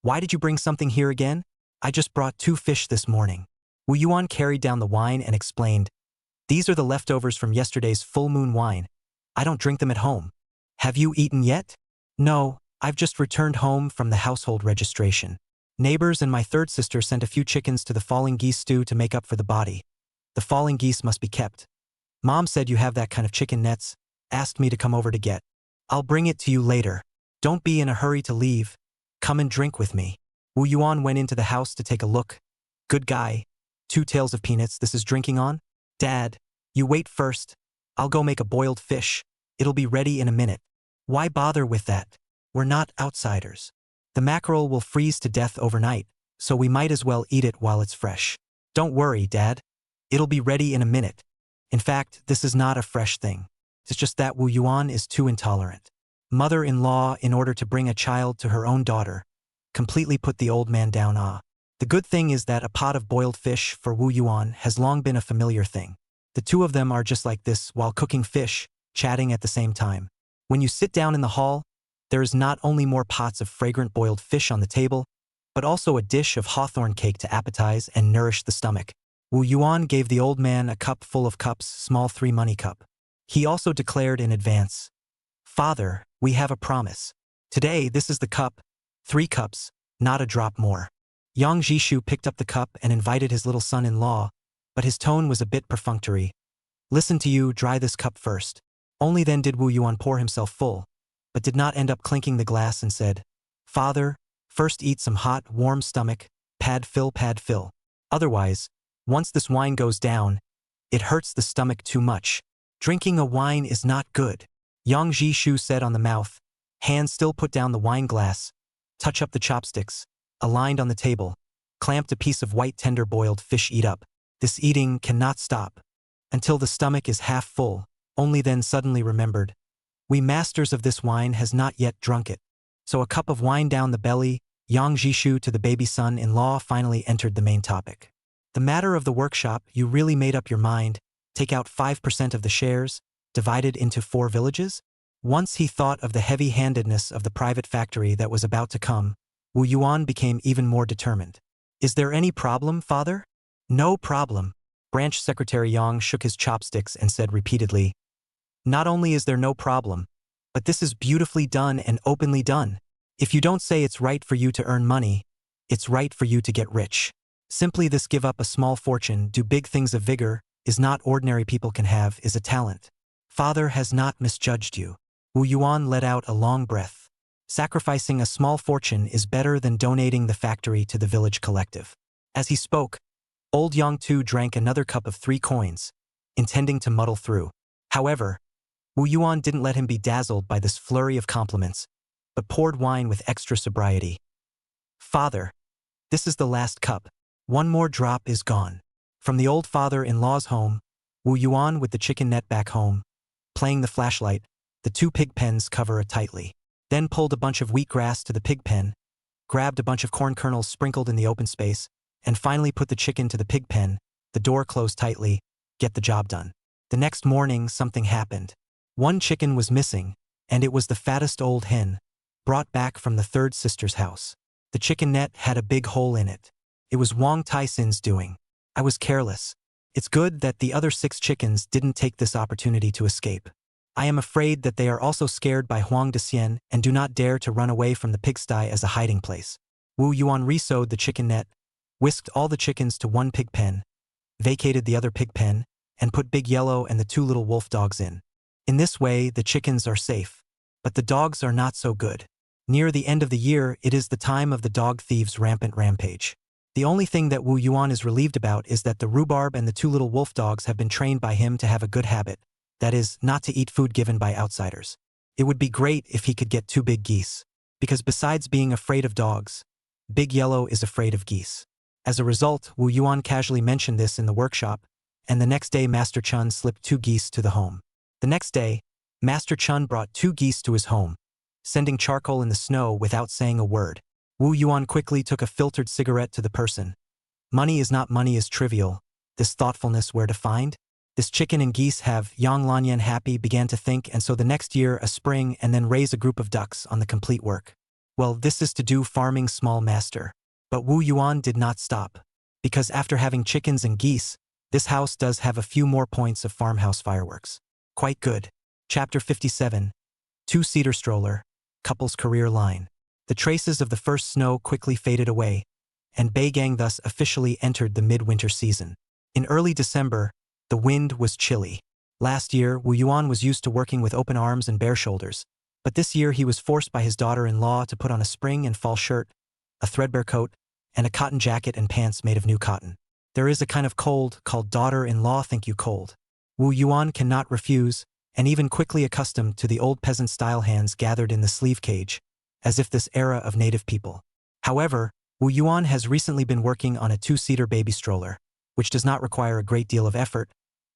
Why did you bring something here again? I just brought 2 fish this morning. Wu Yuan carried down the wine and explained, these are the leftovers from yesterday's full moon wine. I don't drink them at home. Have you eaten yet? No, I've just returned home from the household registration. Neighbors and my third sister sent a few chickens to the falling geese stew to make up for the body. The falling geese must be kept. Mom said you have that kind of chicken nets, asked me to come over to get. I'll bring it to you later. Don't be in a hurry to leave. Come and drink with me. Wu Yuan went into the house to take a look. Good guy. 2 tails of peanuts this is drinking on? Dad, you wait first. I'll go make a boiled fish. It'll be ready in a minute. Why bother with that? We're not outsiders. The mackerel will freeze to death overnight, so we might as well eat it while it's fresh. Don't worry, Dad. It'll be ready in a minute. In fact, this is not a fresh thing. It's just that Wu Yuan is too intolerant. Mother-in-law, in order to bring a child to her own daughter, completely put the old man down. The good thing is that a pot of boiled fish for Wu Yuan has long been a familiar thing. The two of them are just like this while cooking fish, chatting at the same time. When you sit down in the hall, there is not only more pots of fragrant boiled fish on the table, but also a dish of hawthorn cake to appetize and nourish the stomach. Wu Yuan gave the old man a cup full of cups, small 3 money cup. He also declared in advance, Father, we have a promise. Today, this is the cup, 3 cups, not a drop more. Yang Jishu picked up the cup and invited his little son-in-law, but his tone was a bit perfunctory. Listen to you, dry this cup first. Only then did Wu Yuan pour himself full, but did not end up clinking the glass and said, Father, first eat some hot, warm stomach, pad fill. Otherwise, once this wine goes down, it hurts the stomach too much. Drinking a wine is not good. Yang Jishu said on the mouth, hand still put down the wine glass, touch up the chopsticks, aligned on the table, clamped a piece of white tender boiled fish eat up. This eating cannot stop until the stomach is half full, only then suddenly remembered. We masters of this wine has not yet drunk it. So a cup of wine down the belly, Yang Jishu to the baby son-in-law finally entered the main topic. The matter of the workshop, you really made up your mind, take out 5% of the shares, divided into 4 villages? Once he thought of the heavy-handedness of the private factory that was about to come, Wu Yuan became even more determined. Is there any problem, father? No problem. Branch Secretary Yang shook his chopsticks and said repeatedly, not only is there no problem, but this is beautifully done and openly done. If you don't say it's right for you to earn money, it's right for you to get rich. Simply this give up a small fortune, do big things of vigor, is not ordinary people can have, is a talent. Father has not misjudged you. Wu Yuan let out a long breath. Sacrificing a small fortune is better than donating the factory to the village collective. As he spoke, old Yang Tu drank another cup of 3 coins, intending to muddle through. However, Wu Yuan didn't let him be dazzled by this flurry of compliments, but poured wine with extra sobriety. Father, this is the last cup. 1 more drop is gone. From the old father-in-law's home, Wu Yuan with the chicken net back home, playing the flashlight, the 2 pig pens cover it tightly. Then pulled a bunch of wheatgrass to the pig pen, grabbed a bunch of corn kernels sprinkled in the open space, and finally put the chicken to the pig pen, the door closed tightly, get the job done. The next morning, something happened. 1 chicken was missing, and it was the fattest old hen, brought back from the 3rd sister's house. The chicken net had a big hole in it. It was Wang Tai-sin's doing. I was careless. It's good that the other 6 chickens didn't take this opportunity to escape. I am afraid that they are also scared by Huang Dexian and do not dare to run away from the pigsty as a hiding place. Wu Yuan re-sewed the chicken net, whisked all the chickens to 1 pig pen, vacated the other pig pen, and put Big Yellow and the 2 little wolf dogs in. In this way, the chickens are safe, but the dogs are not so good. Near the end of the year, it is the time of the dog thieves' rampant rampage. The only thing that Wu Yuan is relieved about is that the rhubarb and the 2 little wolf dogs have been trained by him to have a good habit, that is, not to eat food given by outsiders. It would be great if he could get 2 big geese, because besides being afraid of dogs, Big Yellow is afraid of geese. As a result, Wu Yuan casually mentioned this in the workshop, and the next day Master Chun slipped 2 geese to the home. The next day, Master Chun brought 2 geese to his home, sending charcoal in the snow without saying a word. Wu Yuan quickly took a filtered cigarette to the person. Money is not money is trivial. This thoughtfulness where to find? This chicken and geese have Yang Lanyan happy began to think, and so the next year a spring and then raise a group of ducks on the complete work. Well, this is to do farming small master. But Wu Yuan did not stop. Because after having chickens and geese, this house does have a few more points of farmhouse fireworks. Quite good. Chapter 57. Two-seater stroller, couple's career line. The traces of the first snow quickly faded away, and Beigang thus officially entered the midwinter season. In early December, the wind was chilly. Last year, Wu Yuan was used to working with open arms and bare shoulders, but this year he was forced by his daughter-in-law to put on a spring and fall shirt, a threadbare coat, and a cotton jacket and pants made of new cotton. There is a kind of cold called daughter-in-law think you cold. Wu Yuan cannot refuse, and even quickly accustomed to the old peasant-style hands gathered in the sleeve cage, as if this era of native people. However, Wu Yuan has recently been working on a two-seater baby stroller, which does not require a great deal of effort,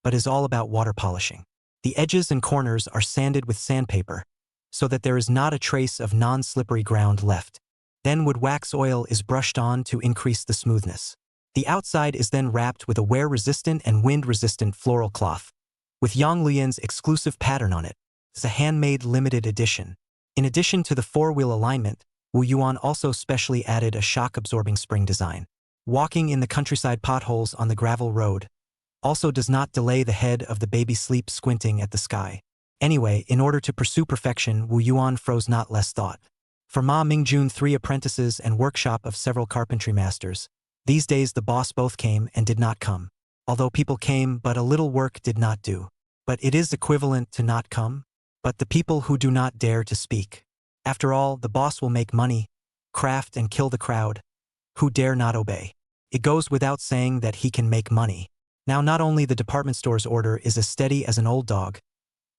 but is all about water polishing. The edges and corners are sanded with sandpaper, so that there is not a trace of non-slippery ground left. Then wood wax oil is brushed on to increase the smoothness. The outside is then wrapped with a wear-resistant and wind-resistant floral cloth, with Yang Luyan's exclusive pattern on it. It's a handmade limited edition. In addition to the four-wheel alignment, Wu Yuan also specially added a shock-absorbing spring design. Walking in the countryside potholes on the gravel road also does not delay the head of the baby sleep squinting at the sky. Anyway, in order to pursue perfection, Wu Yuan froze not less thought. For Ma Mingjun 3 apprentices and workshop of several carpentry masters. These days the boss both came and did not come. Although people came, but a little work did not do. But it is equivalent to not come. But the people who do not dare to speak. After all, the boss will make money, craft and kill the crowd, who dare not obey. It goes without saying that he can make money. Now not only the department store's order is as steady as an old dog,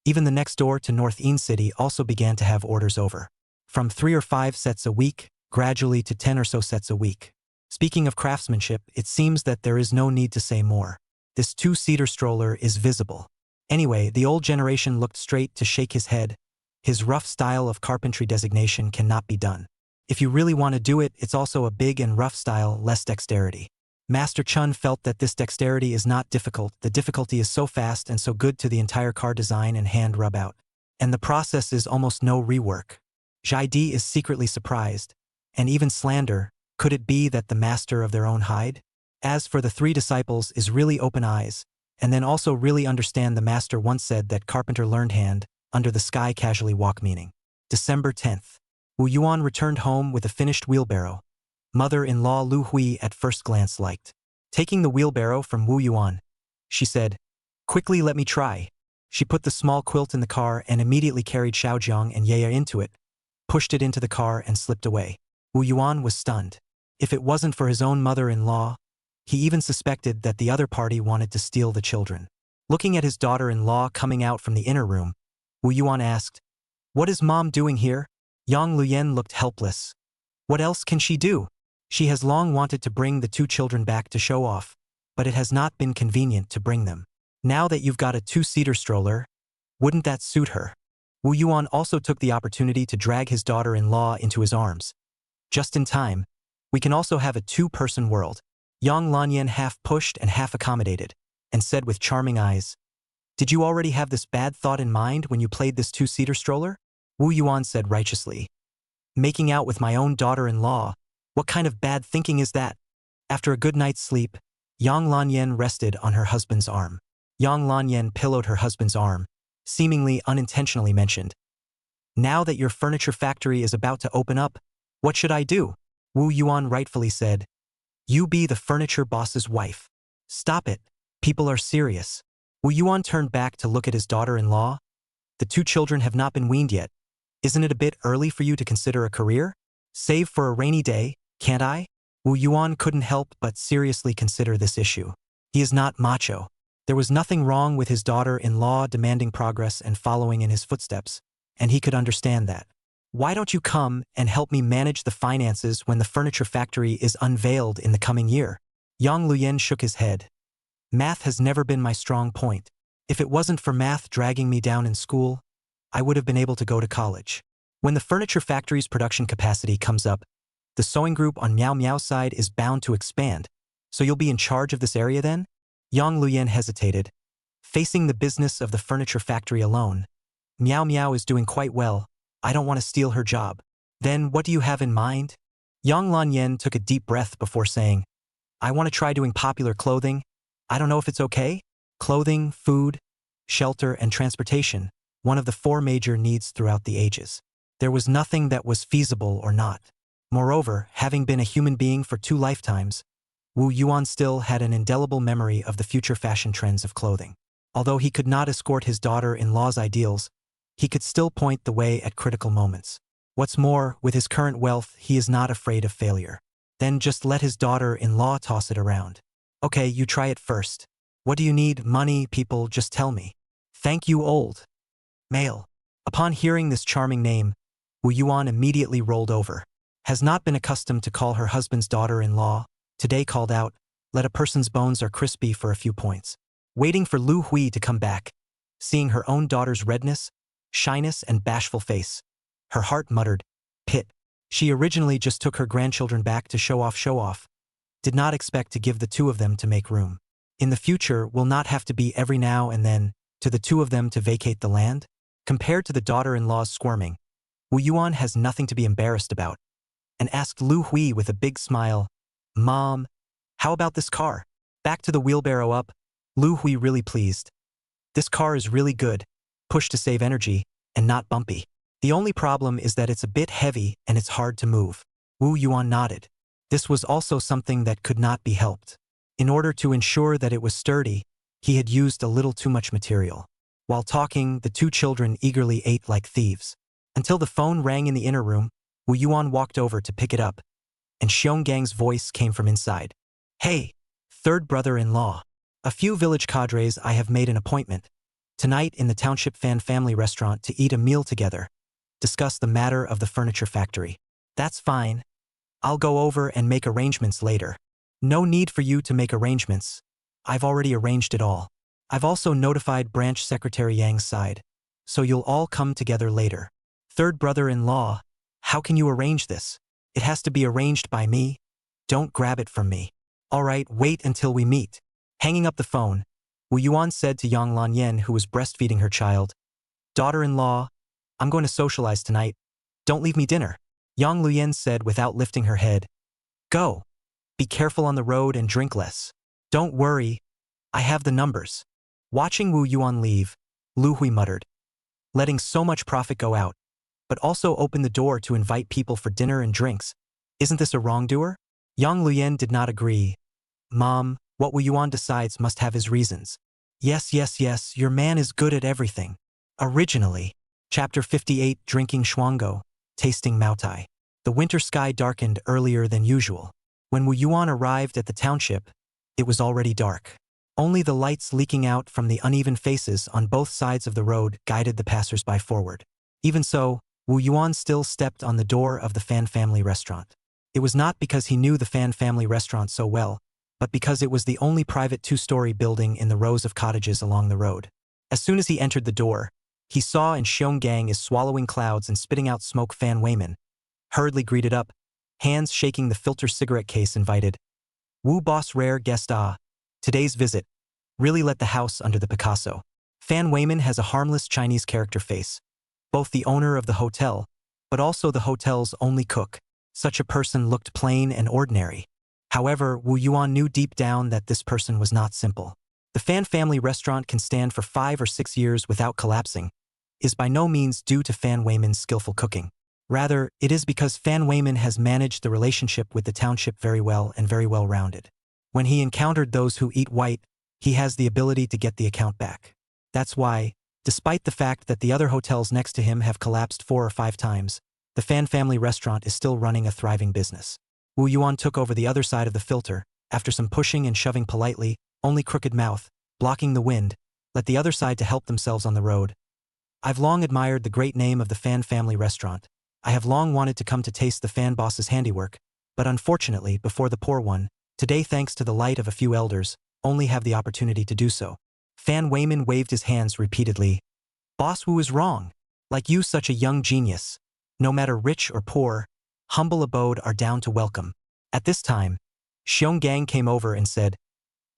even the next door to North Ean City also began to have orders over. From 3 or 5 sets a week, gradually to 10 or so sets a week. Speaking of craftsmanship, it seems that there is no need to say more. This two-seater stroller is visible. Anyway, the old generation looked straight to shake his head. His rough style of carpentry designation cannot be done. If you really want to do it, it's also a big and rough style, less dexterity. Master Chun felt that this dexterity is not difficult. The difficulty is so fast and so good to the entire car design and hand rub out. And the process is almost no rework. Jai Di is secretly surprised, and even slander. Could it be that the master of their own hide? As for the 3 disciples is really open eyes, and then also really understand the master once said that carpenter learned hand, under the sky casually walk meaning. December 10th. Wu Yuan returned home with a finished wheelbarrow. Mother-in-law Lu Hui at first glance liked. Taking the wheelbarrow from Wu Yuan, she said, "Quickly let me try." She put the small quilt in the car and immediately carried Xiaojiang and Yaya into it, pushed it into the car and slipped away. Wu Yuan was stunned. If it wasn't for his own mother-in-law, he even suspected that the other party wanted to steal the children. Looking at his daughter-in-law coming out from the inner room, Wu Yuan asked, "What is mom doing here?" Yang Luyan looked helpless. What else can she do? She has long wanted to bring the 2 children back to show off, but it has not been convenient to bring them. Now that you've got a 2-seater stroller, wouldn't that suit her? Wu Yuan also took the opportunity to drag his daughter-in-law into his arms. Just in time. We can also have a 2-person world. Yang Lanyan half pushed and half accommodated, and said with charming eyes, "Did you already have this bad thought in mind when you played this 2-seater stroller?" Wu Yuan said righteously. "Making out with my own daughter-in-law, what kind of bad thinking is that?" After a good night's sleep, Yang Lanyan rested on her husband's arm. Yang Lanyan pillowed her husband's arm, seemingly unintentionally mentioned, "Now that your furniture factory is about to open up, what should I do?" Wu Yuan rightfully said, "You be the furniture boss's wife." "Stop it. People are serious." Wu Yuan turned back to look at his daughter-in-law. "The 2 children have not been weaned yet. Isn't it a bit early for you to consider a career? Save for a rainy day, can't I?" Wu Yuan couldn't help but seriously consider this issue. He is not macho. There was nothing wrong with his daughter-in-law demanding progress and following in his footsteps, and he could understand that. "Why don't you come and help me manage the finances when the furniture factory is unveiled in the coming year?" Yang Luyan shook his head. "Math has never been my strong point. If it wasn't for math dragging me down in school, I would have been able to go to college. When the furniture factory's production capacity comes up, the sewing group on Miao Miao's side is bound to expand, so you'll be in charge of this area then?" Yang Luyan hesitated. Facing the business of the furniture factory alone, Miao Miao is doing quite well. I don't want to steal her job. Then what do you have in mind? Yang Lanyan took a deep breath before saying, "I want to try doing popular clothing. I don't know if it's okay. Clothing, food, shelter, and transportation. one of the four major needs throughout the ages. There was nothing that was feasible or not. Moreover, having been a human being for 2 lifetimes, Wu Yuan still had an indelible memory of the future fashion trends of clothing. Although he could not escort his daughter-in-law's ideals, he could still point the way at critical moments. What's more, with his current wealth, he is not afraid of failure. Then just let his daughter-in-law toss it around. Okay, you try it first. What do you need? Money, people, just tell me. Thank you, old male. Upon hearing this charming name, Wu Yuan immediately rolled over. Has not been accustomed to call her husband's daughter-in-law, today called out, let a person's bones are crispy for a few points. Waiting for Lu Hui to come back, seeing her own daughter's redness, shyness, and bashful face, her heart muttered, Pit. She originally just took her grandchildren back to show off, did not expect to give the two of them to make room. In the future will not have to be every now and then, to the two of them to vacate the land? Compared to the daughter-in-law's squirming, Wu Yuan has nothing to be embarrassed about, and asked Lu Hui with a big smile, Mom, how about this car? Back to the wheelbarrow up, Lu Hui really pleased. This car is really good, push to save energy, and not bumpy. The only problem is that it's a bit heavy and it's hard to move. Wu Yuan nodded. This was also something that could not be helped. In order to ensure that it was sturdy, he had used a little too much material. While talking, the two children eagerly ate like thieves. Until the phone rang in the inner room, Wu Yuan walked over to pick it up, and Xiong voice came from inside. Hey, third brother-in-law. A few village cadres I have made an appointment. Tonight in the township family restaurant to eat a meal together. Discuss the matter of the furniture factory. That's fine. I'll go over and make arrangements later. No need for you to make arrangements. I've already arranged it all. I've also notified Branch Secretary Yang's side, so you'll all come together later. Third brother-in-law, how can you arrange this? It has to be arranged by me. Don't grab it from me. All right, wait until we meet. Hanging up the phone, Wu Yuan said to Yang Lanyan, who was breastfeeding her child, Daughter-in-law, I'm going to socialize tonight. Don't leave me dinner. Yang Luyen said without lifting her head. Go. Be careful on the road and drink less. Don't worry. I have the numbers. Watching Wu Yuan leave, Lu Hui muttered. Letting so much profit go out, but also open the door to invite people for dinner and drinks. Isn't this a wrongdoer? Yang Luyen did not agree. Mom, what Wu Yuan decides must have his reasons. Yes, your man is good at everything. Originally. Chapter 58, Drinking Shuanggo, Tasting Maotai. The winter sky darkened earlier than usual. When Wu Yuan arrived at the township, it was already dark. Only the lights leaking out from the uneven faces on both sides of the road guided the passers-by forward. Even so, Wu Yuan still stepped on the door of the Fan family restaurant. It was not because he knew the Fan family restaurant so well, but because it was the only private 2-story building in the rows of cottages along the road. As soon as he entered the door, he saw and Xiong is swallowing clouds and spitting out smoke. Fan Weiman hurriedly greeted up, hands shaking the filter cigarette case, invited. Wu boss, rare guest, today's visit really let the house under the Picasso. Fan Weiman has a harmless Chinese character face, both the owner of the hotel, but also the hotel's only cook. Such a person looked plain and ordinary. However, Wu Yuan knew deep down that this person was not simple. The Fan family restaurant can stand for 5 or 6 years without collapsing, is by no means due to Fan Weiman's skillful cooking. Rather, it is because Fan Weiman has managed the relationship with the township very well and very well rounded. When he encountered those who eat white, he has the ability to get the account back. That's why, despite the fact that the other hotels next to him have collapsed 4 or 5 times, the Fan family restaurant is still running a thriving business. Wu Yuan took over the other side of the filter, after some pushing and shoving politely, only crooked mouth, blocking the wind, let the other side to help themselves on the road. I've long admired the great name of the Fan family restaurant. I have long wanted to come to taste the Fan boss's handiwork, but unfortunately, before the poor one, today thanks to the light of a few elders, only have the opportunity to do so. Fan Weiman waved his hands repeatedly. Boss Wu is wrong. Like you, such a young genius, no matter rich or poor, humble abode are down to welcome. At this time, Xiong came over and said,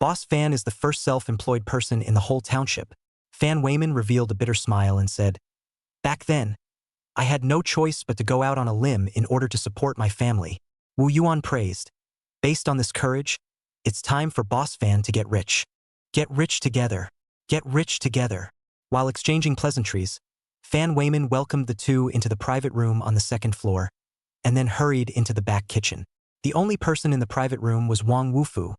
Boss Fan is the first self-employed person in the whole township. Fan Weiman revealed a bitter smile and said, Back then, I had no choice but to go out on a limb in order to support my family. Wu Yuan praised. Based on this courage, it's time for Boss Fan to get rich. Get rich together. Get rich together. While exchanging pleasantries, Fan Weiman welcomed the two into the private room on the second floor, and then hurried into the back kitchen. The only person in the private room was Wang Wufu,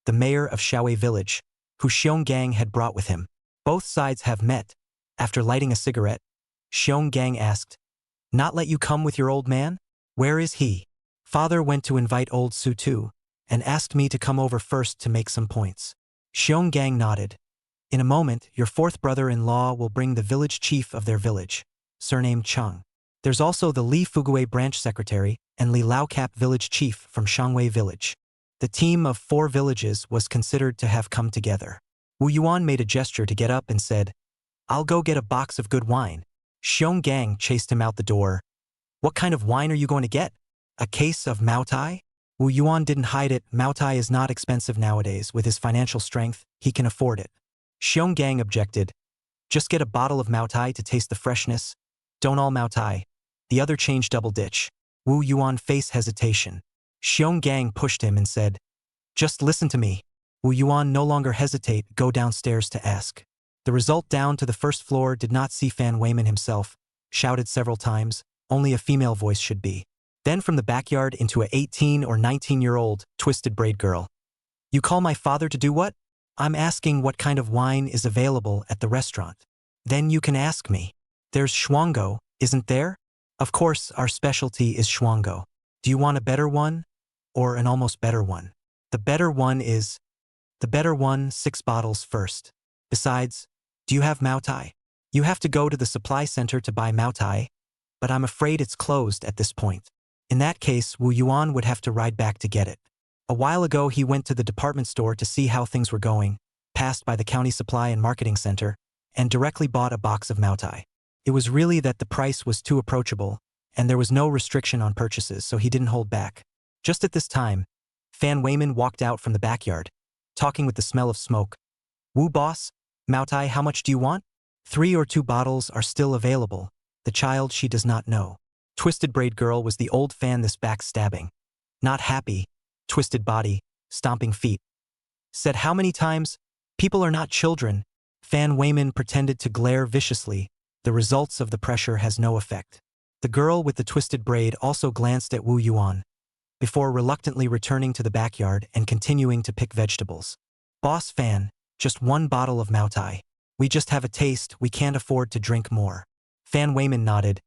the mayor of Shaowei village, who Xiong Gang had brought with him. Both sides have met. After lighting a cigarette, Xiong Gang asked, "Not let you come with your old man? Where is he?" "Father went to invite old Su too, and asked me to come over first to make some points." Xiong Gang nodded. "In a moment, your fourth brother-in-law will bring the village chief of their village, surnamed Cheng. There's also the Li Fugui branch secretary and Li Laocap village chief from Shangwei village." The team of 4 villages was considered to have come together. Wu Yuan made a gesture to get up and said, "I'll go get a box of good wine." Xiong Gang chased him out the door. "What kind of wine are you going to get? A case of Maotai?" Wu Yuan didn't hide it. Maotai is not expensive nowadays. With his financial strength, he can afford it. Xiong Gang objected. "Just get a bottle of Maotai to taste the freshness. Don't all Maotai. The other change double ditch." Wu Yuan faced hesitation. Xiong Gang pushed him and said, "Just listen to me." Wu Yuan no longer hesitate, go downstairs to ask. The result down to the first floor did not see Fan Weiman himself, shouted several times, only a female voice should be. Then from the backyard into a 18 or 19-year-old, twisted braid girl. "You call my father to do what? I'm asking what kind of wine is available at the restaurant. Then you can ask me. There's Schwango, isn't there? Of course, our specialty is Schwango. Do you want a better one? Or an almost better one? The better one, 6 bottles first. Besides, do you have Maotai? You have to go to the supply center to buy Maotai, but I'm afraid it's closed at this point. In that case, Wu Yuan would have to ride back to get it. A while ago he went to the department store to see how things were going, passed by the county supply and marketing center, and directly bought a box of Maotai. It was really that the price was too approachable, and there was no restriction on purchases, so he didn't hold back. Just at this time, Fan Weiman walked out from the backyard, talking with the smell of smoke. "Wu boss, Maotai, how much do you want?" 3 or 2 bottles are still available. The child she does not know. Twisted braid girl was the old fan, this backstabbing. Not happy, twisted body, stomping feet. Said how many times? People are not children. Fan Weiman pretended to glare viciously. The results of the pressure has no effect. The girl with the twisted braid also glanced at Wu Yuan, before reluctantly returning to the backyard and continuing to pick vegetables. "Boss Fan, just 1 bottle of Maotai. We just have a taste, we can't afford to drink more." Fan Weiman nodded.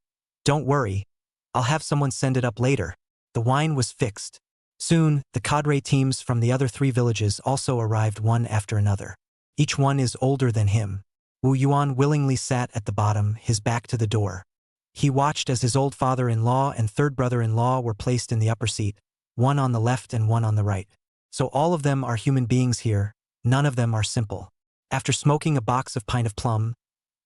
"Don't worry. I'll have someone send it up later." The wine was fixed. Soon, the cadre teams from the other 3 villages also arrived one after another. Each one is older than him. Wu Yuan willingly sat at the bottom, his back to the door. He watched as his old father-in-law and third brother-in-law were placed in the upper seat, one on the left and one on the right. So all of them are human beings here, none of them are simple. After smoking a box of pint of plum,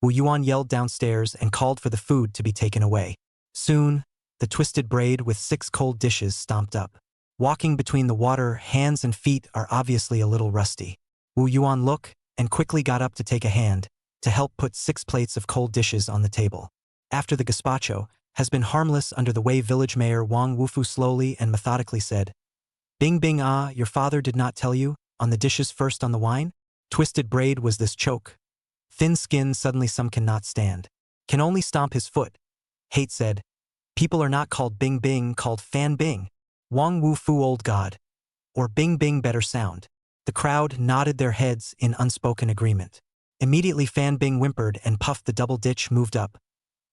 Wu Yuan yelled downstairs and called for the food to be taken away. Soon, the twisted braid with 6 cold dishes stomped up. Walking between the water, hands and feet are obviously a little rusty. Wu Yuan looked and quickly got up to take a hand, to help put 6 plates of cold dishes on the table. After the gazpacho has been harmless under the way village mayor Wang Wufu slowly and methodically said, "Bing bing ah, your father did not tell you, on the dishes first on the wine?" Twisted braid was this choke. Thin skin suddenly some cannot stand. Can only stomp his foot. Hate said, "People are not called Bing Bing, called Fan Bing. Wang Wufu old god. Or Bing Bing better sound." The crowd nodded their heads in unspoken agreement. Immediately Fan Bing whimpered and puffed. The double ditch moved up,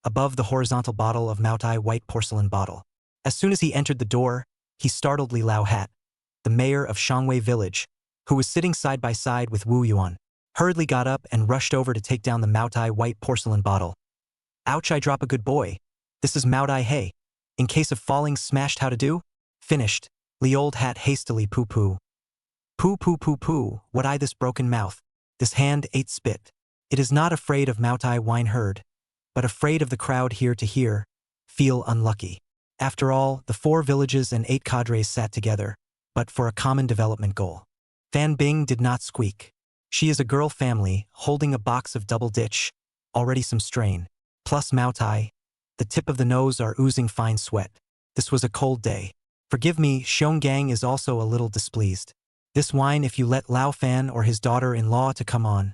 above the horizontal bottle of Maotai white porcelain bottle. As soon as he entered the door, he startled Li Lao Hat, the mayor of Shangwei village, who was sitting side by side with Wu Yuan, hurriedly got up and rushed over to take down the Maotai white porcelain bottle. "Ouch, I drop a good boy. This is Maotai hey. In case of falling smashed, how to do?" "Finished." Li Old Hat hastily poo-poo. "Poo-poo-poo-poo, what I this broken mouth. This hand ate spit. It is not afraid of Maotai wine heard, but afraid of the crowd here to hear, feel unlucky." After all, the 4 villages and 8 cadres sat together, but for a common development goal. Fan Bing did not squeak. She is a girl family, holding a box of double ditch, already some strain, plus Maotai. The tip of the nose are oozing fine sweat. This was a cold day. Forgive me, Xiong Gang is also a little displeased. This wine, if you let Lao Fan or his daughter-in-law to come on,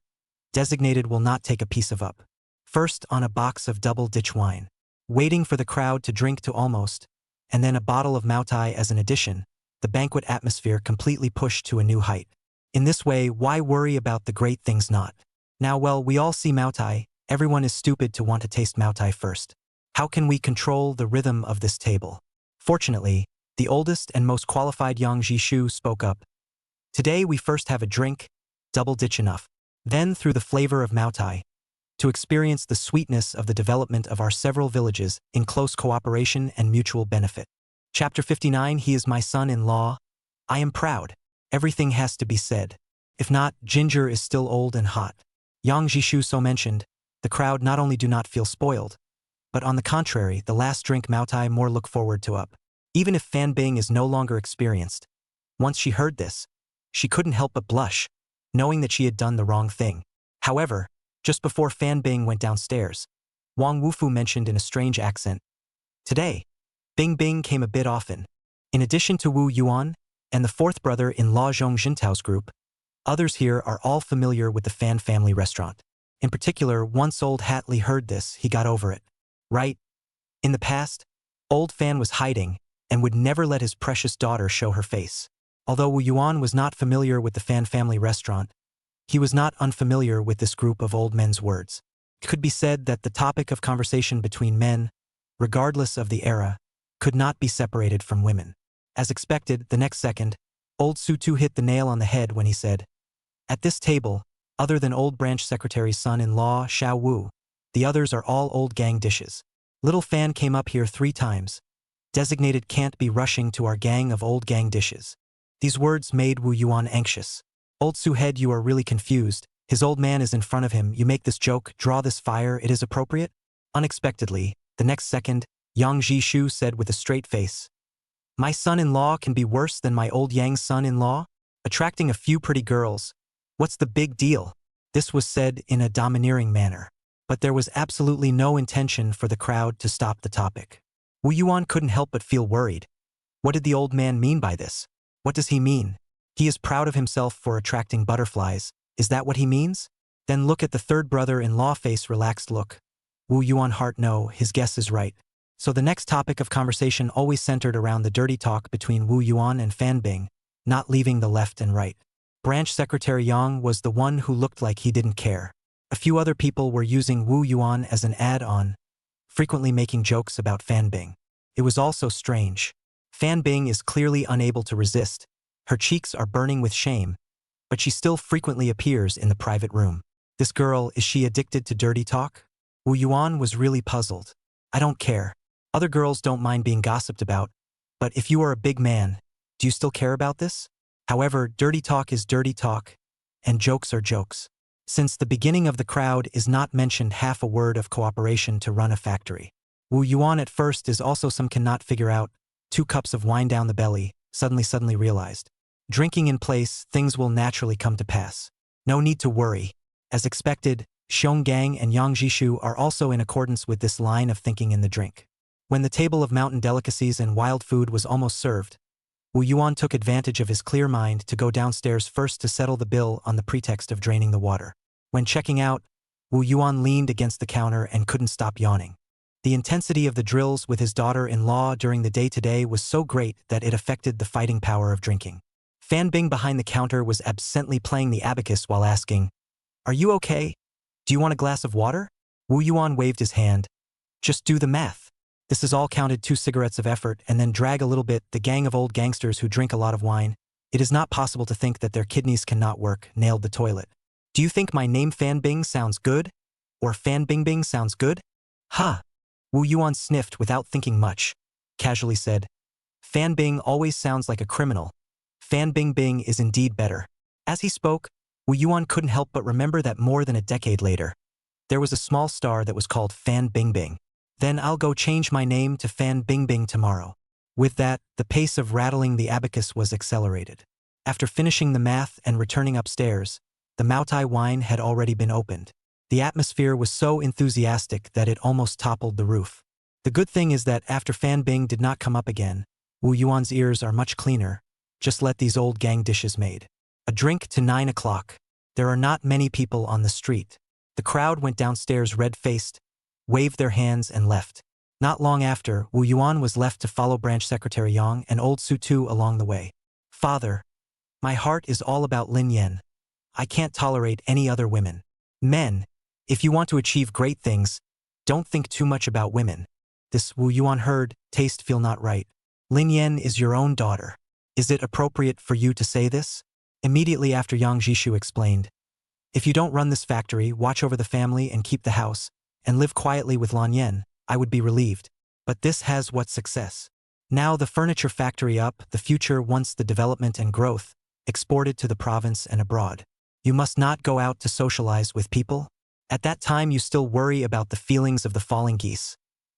designated will not take a piece of up. First on a box of double-ditch wine, waiting for the crowd to drink to almost, and then a bottle of Moutai as an addition, the banquet atmosphere completely pushed to a new height. In this way, why worry about the great things not? Now, well, we all see Moutai, everyone is stupid to want to taste Moutai first. How can we control the rhythm of this table? Fortunately, the oldest and most qualified Yang Jishu spoke up. Today we first have a drink, double ditch enough. Then through the flavor of Moutai, to experience the sweetness of the development of our several villages in close cooperation and mutual benefit. Chapter 59. He is my son-in-law. I am proud. Everything has to be said. If not, ginger is still old and hot. Yang Jishu so mentioned, the crowd not only do not feel spoiled, but on the contrary, the last drink Moutai more look forward to up. Even if Fan Bing is no longer experienced, once she heard this, she couldn't help but blush, knowing that she had done the wrong thing. However, just before Fan Bing went downstairs, Wang Wufu mentioned in a strange accent, "Today, Bing Bing came a bit often. In addition to Wu Yuan and the fourth brother in La Zhong Jintao's group, others here are all familiar with the Fan family restaurant. In particular, once old Hatley heard this, he got over it. Right? In the past, old Fan was hiding and would never let his precious daughter show her face. Although Wu Yuan was not familiar with the Fan family restaurant, he was not unfamiliar with this group of old men's words. It could be said that the topic of conversation between men, regardless of the era, could not be separated from women. As expected, the next second, old Su Tu hit the nail on the head when he said, "At this table, other than old branch secretary's son-in-law, Xiao Wu, the others are all old gang dishes. Little Fan came up here 3 times. Designated can't be rushing to our gang of old gang dishes." These words made Wu Yuan anxious. "Old Su Head, you are really confused. His old man is in front of him. You make this joke, draw this fire, it is appropriate?" Unexpectedly, the next second, Yang Jishu said with a straight face, "My son-in-law can be worse than my old Yang's son-in-law? Attracting a few pretty girls. What's the big deal?" This was said in a domineering manner, but there was absolutely no intention for the crowd to stop the topic. Wu Yuan couldn't help but feel worried. What did the old man mean by this? What does he mean? He is proud of himself for attracting butterflies. Is that what he means? Then look at the third brother-in-law face relaxed look. Wu Yuan heart no, his guess is right. So the next topic of conversation always centered around the dirty talk between Wu Yuan and Fan Bing, not leaving the left and right. Branch Secretary Yang was the one who looked like he didn't care. A few other people were using Wu Yuan as an add-on, frequently making jokes about Fan Bing. It was also strange. Fan Bing is clearly unable to resist. Her cheeks are burning with shame, but she still frequently appears in the private room. This girl, is she addicted to dirty talk? Wu Yuan was really puzzled. I don't care. Other girls don't mind being gossiped about, but if you are a big man, do you still care about this? However, dirty talk is dirty talk, and jokes are jokes. Since the beginning of the crowd is not mentioned half a word of cooperation to run a factory. Wu Yuan at first is also some cannot figure out, 2 cups of wine down the belly, suddenly realized. Drinking in place, things will naturally come to pass. No need to worry. As expected, Xionggang and Yang Jishu are also in accordance with this line of thinking in the drink. When the table of mountain delicacies and wild food was almost served, Wu Yuan took advantage of his clear mind to go downstairs first to settle the bill on the pretext of draining the water. When checking out, Wu Yuan leaned against the counter and couldn't stop yawning. The intensity of the drills with his daughter-in-law during the day today was so great that it affected the fighting power of drinking. Fan Bing behind the counter was absently playing the abacus while asking, "Are you okay? Do you want a glass of water?" Wu Yuan waved his hand. "Just do the math. This is all counted 2 cigarettes of effort and then drag a little bit, the gang of old gangsters who drink a lot of wine. It is not possible to think that their kidneys cannot work, nailed the toilet. Do you think my name Fan Bing sounds good? Or Fan Bing Bing sounds good? Ha!" Wu Yuan sniffed without thinking much, casually said, "Fan Bing always sounds like a criminal. Fan Bing Bing is indeed better." As he spoke, Wu Yuan couldn't help but remember that more than a decade later, there was a small star that was called Fan Bing Bing. Then I'll go change my name to Fan Bing Bing tomorrow. With that, the pace of rattling the abacus was accelerated. After finishing the math and returning upstairs, the Moutai wine had already been opened. The atmosphere was so enthusiastic that it almost toppled the roof. The good thing is that after Fan Bing did not come up again, Wu Yuan's ears are much cleaner. Just let these old gang dishes made. A drink to 9 o'clock. There are not many people on the street. The crowd went downstairs red-faced, waved their hands and left. Not long after, Wu Yuan was left to follow branch secretary Yang and old Su Tu along the way. Father, my heart is all about Lin Yan. I can't tolerate any other women. Men, if you want to achieve great things, don't think too much about women. This Wu Yuan heard, taste feel not right. Lin Yan is your own daughter. Is it appropriate for you to say this? Immediately after Yang Jishu explained, if you don't run this factory, watch over the family and keep the house, and live quietly with Lan Yan, I would be relieved. But this has what success. Now the furniture factory up, the future once the development and growth, exported to the province and abroad. You must not go out to socialize with people. At that time you still worry about the feelings of the falling geese.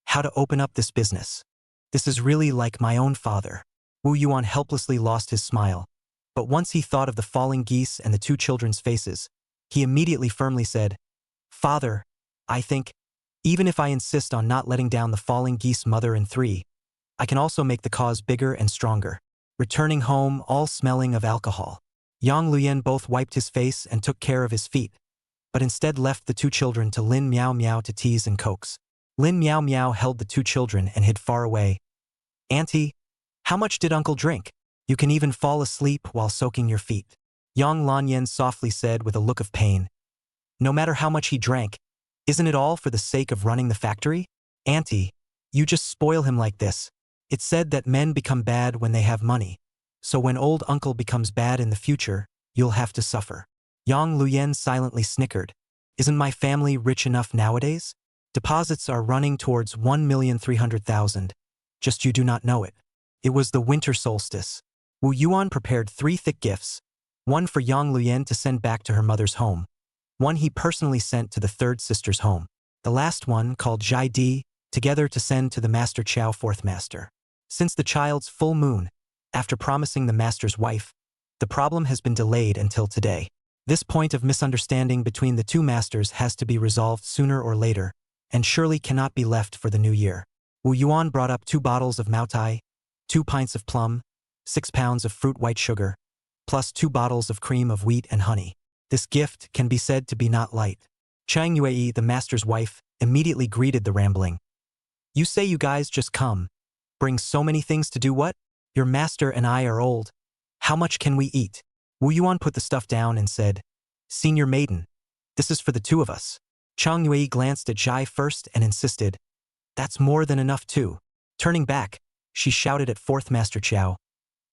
How to open up this business. This is really like my own father. Wu Yuan helplessly lost his smile. But once he thought of the falling geese and the two children's faces, he immediately firmly said, Father, I think, even if I insist on not letting down the falling geese mother and three, I can also make the cause bigger and stronger. Returning home, all smelling of alcohol. Yang Luyan both wiped his face and took care of his feet, but instead left the two children to Lin Miao Miao to tease and coax. Lin Miao Miao held the two children and hid far away. Auntie, how much did Uncle drink? You can even fall asleep while soaking your feet. Yang Lanyan softly said with a look of pain. No matter how much he drank, isn't it all for the sake of running the factory? Auntie, you just spoil him like this. It's said that men become bad when they have money. So when old uncle becomes bad in the future, you'll have to suffer. Yang Luyan silently snickered. Isn't my family rich enough nowadays? Deposits are running towards 1,300,000. Just you do not know it. It was the winter solstice. Wu Yuan prepared 3 thick gifts. One for Yang Luyan to send back to her mother's home. One he personally sent to the third sister's home. The last one, called Jai Di, together to send to the Master Chow, fourth master. Since the child's full moon, after promising the master's wife, the problem has been delayed until today. This point of misunderstanding between the two masters has to be resolved sooner or later, and surely cannot be left for the new year. Wu Yuan brought up 2 bottles of Maotai, 2 pints of plum, 6 pounds of fruit white sugar, plus 2 bottles of cream of wheat and honey. This gift can be said to be not light. Chang Yue, the master's wife, immediately greeted the rambling. You say you guys just come, bring so many things to do what? Your master and I are old. How much can we eat? Wu Yuan put the stuff down and said, Senior maiden, this is for the 2 of us. Chang Yue glanced at Jai first and insisted, That's more than enough too. Turning back, she shouted at fourth Master Chow.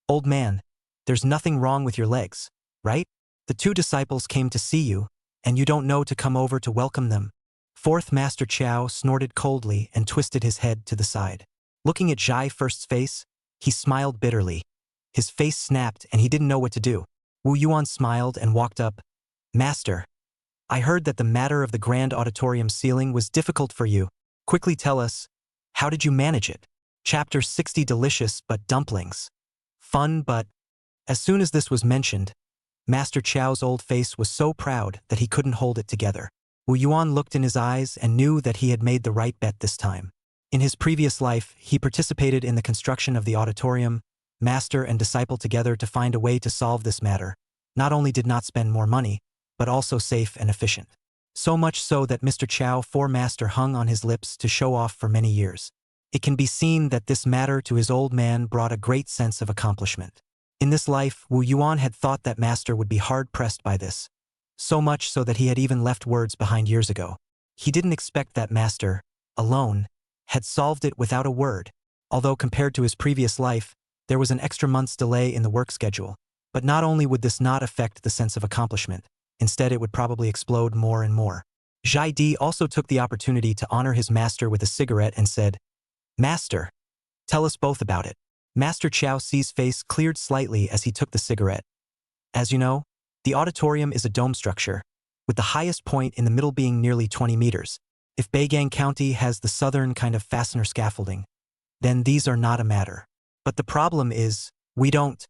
Old man, there's nothing wrong with your legs, right? The 2 disciples came to see you, and you don't know to come over to welcome them. Fourth Master Chow snorted coldly and twisted his head to the side. Looking at Jai First's face, he smiled bitterly. His face snapped and he didn't know what to do. Wu Yuan smiled and walked up. Master, I heard that the matter of the grand auditorium ceiling was difficult for you. Quickly tell us, how did you manage it? Chapter 60. Delicious but dumplings. Fun but... As soon as this was mentioned, Master Chow's old face was so proud that he couldn't hold it together. Wu Yuan looked in his eyes and knew that he had made the right bet this time. In his previous life, he participated in the construction of the auditorium, master and disciple together to find a way to solve this matter. Not only did not spend more money, but also safe and efficient. So much so that Mr. Chow, 4 master, hung on his lips to show off for many years. It can be seen that this matter to his old man brought a great sense of accomplishment. In this life, Wu Yuan had thought that master would be hard-pressed by this. So much so that he had even left words behind years ago. He didn't expect that master, alone, had solved it without a word. Although compared to his previous life, there was an extra month's delay in the work schedule. But not only would this not affect the sense of accomplishment, instead it would probably explode more and more. Jai Di also took the opportunity to honor his master with a cigarette and said, Master, tell us both about it. Master Chow Si's face cleared slightly as he took the cigarette. As you know, the auditorium is a dome structure, with the highest point in the middle being nearly 20 meters. If Beigang County has the southern kind of fastener scaffolding, then these are not a matter. But the problem is, we don't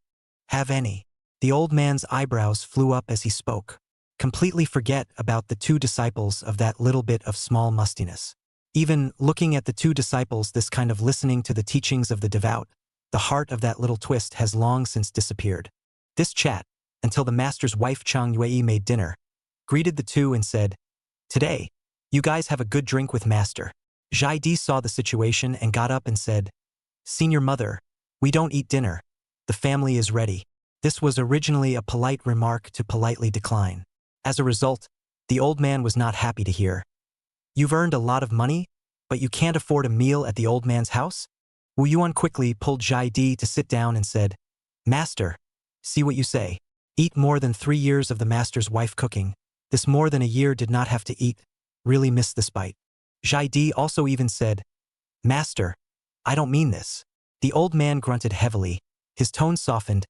have any. The old man's eyebrows flew up as he spoke. Completely forget about the 2 disciples of that little bit of small mustiness. Even looking at the 2 disciples, this kind of listening to the teachings of the devout, the heart of that little twist has long since disappeared. This chat, until the master's wife Chang Yue made dinner, greeted the 2 and said, Today, you guys have a good drink with master. Jaidi saw the situation and got up and said, Senior mother, we don't eat dinner. The family is ready. This was originally a polite remark to politely decline. As a result, the old man was not happy to hear. You've earned a lot of money, but you can't afford a meal at the old man's house? Wu Yuan quickly pulled Jaidi to sit down and said, Master, see what you say. Eat more than 3 years of the master's wife cooking. This more than a year did not have to eat. Really missed this bite. Jaidi also even said, Master, I don't mean this. The old man grunted heavily. His tone softened.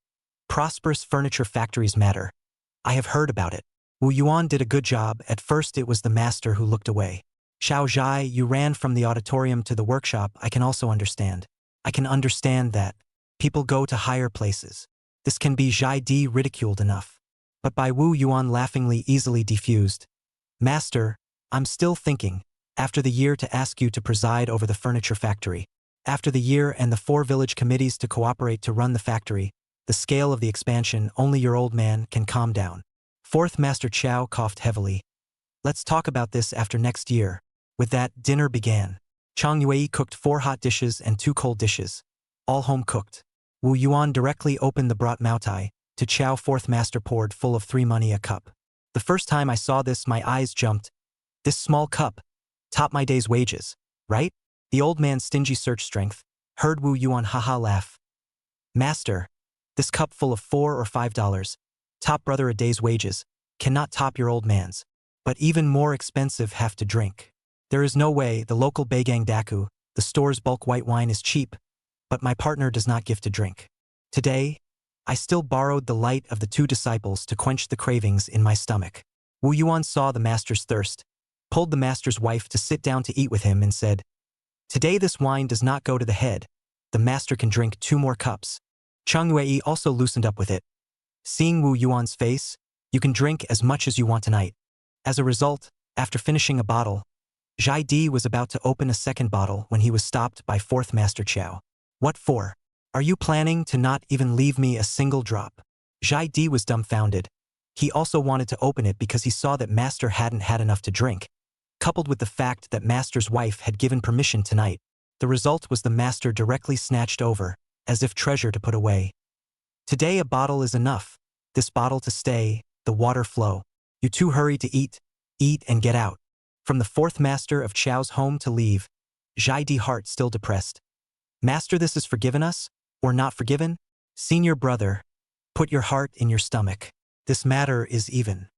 Prosperous furniture factories matter. I have heard about it. Wu Yuan did a good job. At first it was the master who looked away. Xiao Zhai, you ran from the auditorium to the workshop. I can also understand. I can understand that. People go to higher places. This can be Jaidi ridiculed enough. But by Wu Yuan laughingly easily diffused. Master, I'm still thinking. After the year to ask you to preside over the furniture factory. After the year and the 4 village committees to cooperate to run the factory. The scale of the expansion, only your old man can calm down. Fourth Master Chow coughed heavily. Let's talk about this after next year. With that, dinner began. Chang Yue cooked 4 hot dishes and 2 cold dishes. All home cooked. Wu Yuan directly opened the brat moutai. To Chow, fourth master poured full of 3 money a cup. The first time I saw this, my eyes jumped. This small cup. Top my day's wages, right? The old man's stingy search strength. Heard Wu Yuan haha laugh. Master, this cup full of $4 or $5. Top brother a day's wages. Cannot top your old man's. But even more expensive have to drink. There is no way. The local Beigang Daku, the store's bulk white wine is cheap. But my partner does not give to drink. Today, I still borrowed the light of the 2 disciples to quench the cravings in my stomach. Wu Yuan saw the master's thirst, pulled the master's wife to sit down to eat with him and said, Today this wine does not go to the head. The master can drink 2 more cups. Chang Yue also loosened up with it. Seeing Wu Yuan's face, you can drink as much as you want tonight. As a result, after finishing a bottle, Jaidi was about to open a second bottle when he was stopped by 4th Master Chow. What for? Are you planning to not even leave me a single drop? Jaidi was dumbfounded. He also wanted to open it because he saw that Master hadn't had enough to drink. Coupled with the fact that Master's wife had given permission tonight, the result was the Master directly snatched over, as if treasure to put away. Today a bottle is enough. This bottle to stay, the water flow. You 2 hurry to eat and get out. From the 4th Master of Chow's home to leave, Jaidi heart still depressed. Master, this is forgiven us, or not forgiven? Senior brother, put your heart in your stomach. This matter is even.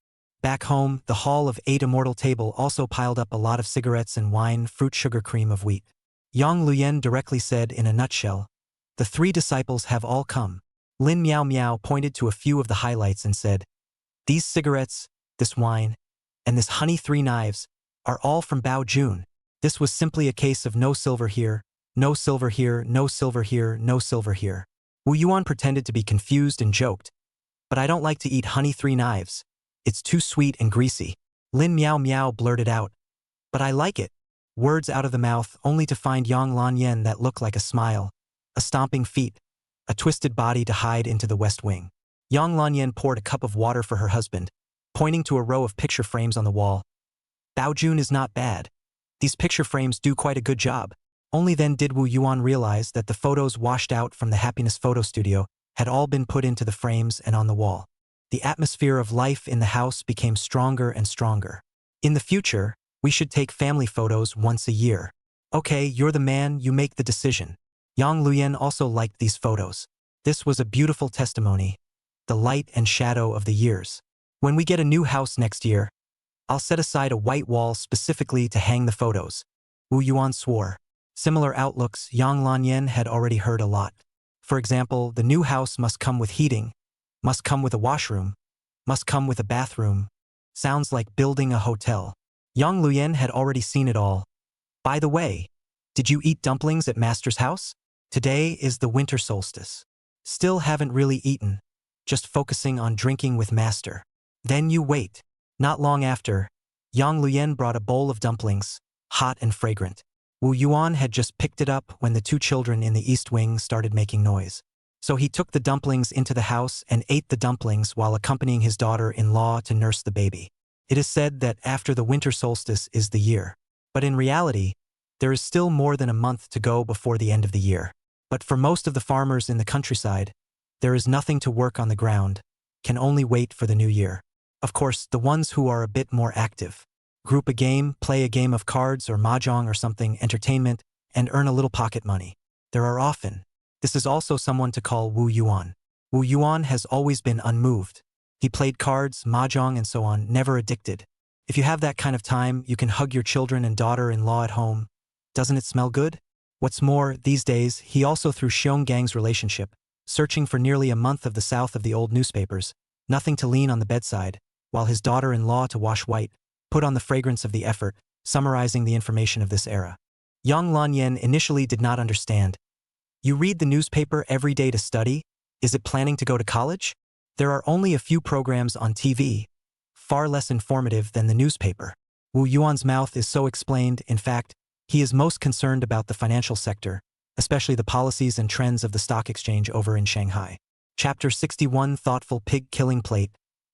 Back home, the Hall of 8 immortal table also piled up a lot of cigarettes and wine, fruit, sugar, cream of wheat. Yang Luyen directly said in a nutshell, the 3 disciples have all come. Lin Miao Miao pointed to a few of the highlights and said, These cigarettes, this wine, and this honey 3 knives, are all from Bao Jun. This was simply a case of no silver here, no silver here, no silver here, no silver here. Wu Yuan pretended to be confused and joked, But I don't like to eat honey 3 knives. It's too sweet and greasy. Lin Miao Miao blurted out, But I like it. Words out of the mouth only to find Yang Lan Yen that looked like a smile, a stomping feet, a twisted body to hide into the west wing. Yang Lan Yen poured a cup of water for her husband, pointing to a row of picture frames on the wall. Bao Jun is not bad. These picture frames do quite a good job. Only then did Wu Yuan realize that the photos washed out from the Happiness Photo Studio had all been put into the frames and on the wall. The atmosphere of life in the house became stronger and stronger. In the future, we should take family photos once a year. Okay, you're the man, you make the decision. Yang Luyen also liked these photos. This was a beautiful testimony. The light and shadow of the years. When we get a new house next year, I'll set aside a white wall specifically to hang the photos. Wu Yuan swore. Similar outlooks Yang Lanyen had already heard a lot. For example, the new house must come with heating, must come with a washroom, must come with a bathroom. Sounds like building a hotel. Yang Luyen had already seen it all. By the way, did you eat dumplings at Master's house? Today is the winter solstice. Still haven't really eaten, just focusing on drinking with Master. Then you wait. Not long after, Yang Luyen brought a bowl of dumplings, hot and fragrant. Wu Yuan had just picked it up when the 2 children in the east wing started making noise. So he took the dumplings into the house and ate the dumplings while accompanying his daughter-in-law to nurse the baby. It is said that after the winter solstice is the year. But in reality, there is still more than a month to go before the end of the year. But for most of the farmers in the countryside, there is nothing to work on the ground, can only wait for the new year. Of course, the ones who are a bit more active group a game, play a game of cards or mahjong or something, entertainment, and earn a little pocket money. There are often. This is also someone to call Wu Yuan. Wu Yuan has always been unmoved. He played cards, mahjong, and so on, never addicted. If you have that kind of time, you can hug your children and daughter-in-law at home. Doesn't it smell good? What's more, these days, he also through Xiong Gang's relationship, searching for nearly a month of the south of the old newspapers, nothing to lean on the bedside, while his daughter-in-law to wash white, put on the fragrance of the effort, summarizing the information of this era. Yang Lanyan initially did not understand. You read the newspaper every day to study? Is it planning to go to college? There are only a few programs on TV, far less informative than the newspaper. Wu Yuan's mouth is so explained, in fact, he is most concerned about the financial sector, especially the policies and trends of the stock exchange over in Shanghai. Chapter 61 Thoughtful Pig-Killing Plate,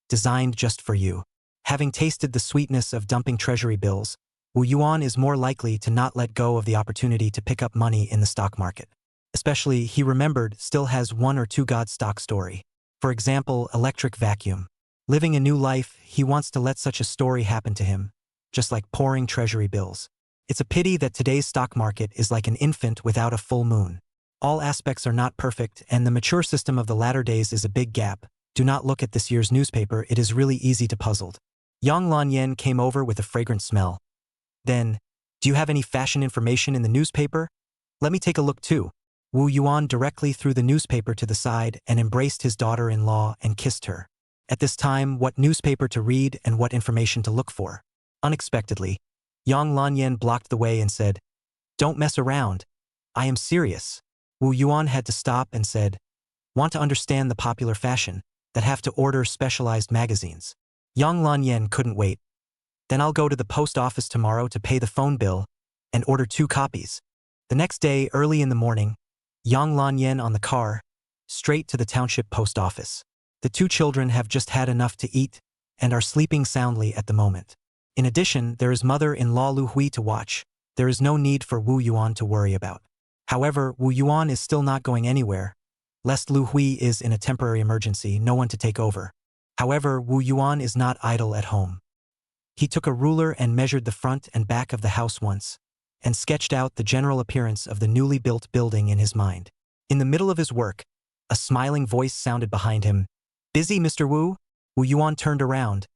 designed just for you. Having tasted the sweetness of dumping treasury bills, Wu Yuan is more likely to not let go of the opportunity to pick up money in the stock market. Especially, he remembered, still has one or two god stock story. For example, electric vacuum. Living a new life, he wants to let such a story happen to him, just like pouring treasury bills. It's a pity that today's stock market is like an infant without a full moon. All aspects are not perfect, and the mature system of the latter days is a big gap. Do not look at this year's newspaper, it is really easy to puzzled. Yang Lanyan came over with a fragrant smell. Then, do you have any fashion information in the newspaper? Let me take a look too. Wu Yuan directly threw the newspaper to the side and embraced his daughter-in-law and kissed her. At this time, what newspaper to read and what information to look for? Unexpectedly, Yang Lanyan blocked the way and said, "Don't mess around. I am serious." Wu Yuan had to stop and said, "Want to understand the popular fashion, that have to order specialized magazines." Yang Lanyan couldn't wait. "Then I'll go to the post office tomorrow to pay the phone bill and order 2 copies. The next day, early in the morning, Yang Lanyan on the car, straight to the township post office. The 2 children have just had enough to eat and are sleeping soundly at the moment. In addition, there is mother-in-law Lu Hui to watch. There is no need for Wu Yuan to worry about. However, Wu Yuan is still not going anywhere, lest Lu Hui is in a temporary emergency, no one to take over. However, Wu Yuan is not idle at home. He took a ruler and measured the front and back of the house once, and sketched out the general appearance of the newly built building in his mind. In the middle of his work, a smiling voice sounded behind him. "Busy, Mr. Wu?" Wu Yuan turned around.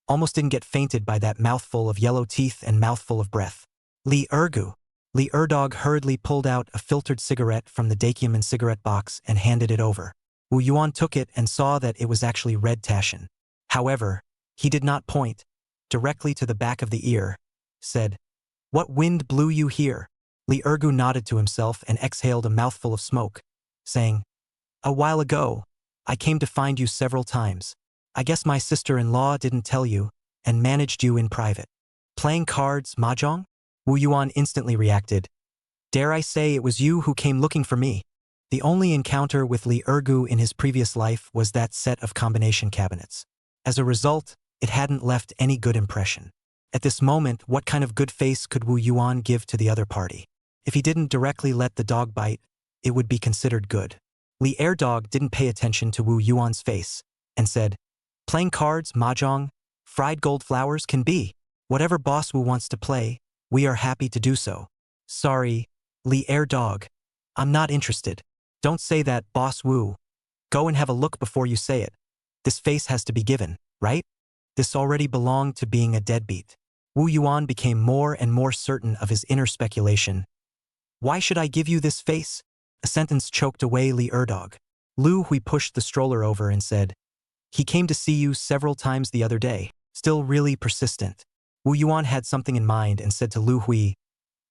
Almost didn't get fainted by that mouthful of yellow teeth and mouthful of breath. Li Ergu. Li Erdog hurriedly pulled out a filtered cigarette from the Dakiaman cigarette box and handed it over. Wu Yuan took it and saw that it was actually red Tashin. However, he did not point, directly to the back of the ear, said, "What wind blew you here?" Li Ergu nodded to himself and exhaled a mouthful of smoke, saying, "A while ago, I came to find you several times. I guess my sister-in-law didn't tell you, and managed you in private. Playing cards, mahjong?" Wu Yuan instantly reacted. "Dare I say it was you who came looking for me?" The only encounter with Li Ergu in his previous life was that set of combination cabinets. As a result, it hadn't left any good impression. At this moment, what kind of good face could Wu Yuan give to the other party? If he didn't directly let the dog bite, it would be considered good. Li Erdog didn't pay attention to Wu Yuan's face, and said, "Playing cards, mahjong, fried gold flowers can be. Whatever Boss Wu wants to play, we are happy to do so." "Sorry, Li Erdog. I'm not interested." "Don't say that, Boss Wu. Go and have a look before you say it. This face has to be given, right?" This already belonged to being a deadbeat. Wu Yuan became more and more certain of his inner speculation. "Why should I give you this face?" A sentence choked away Li Erdog. Lu Hui pushed the stroller over and said, "He came to see you several times the other day, still really persistent." Wu Yuan had something in mind and said to Lu Hui,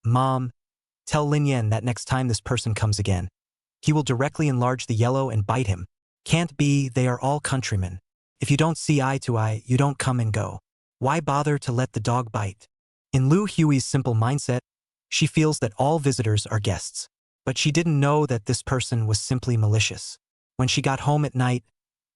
"Mom, tell Lin Yan that next time this person comes again, he will directly enlarge the yellow and bite him. Can't be, they are all countrymen. If you don't see eye to eye, you don't come and go. Why bother to let the dog bite?" In Lu Hui's simple mindset, she feels that all visitors are guests. But she didn't know that this person was simply malicious. When she got home at night,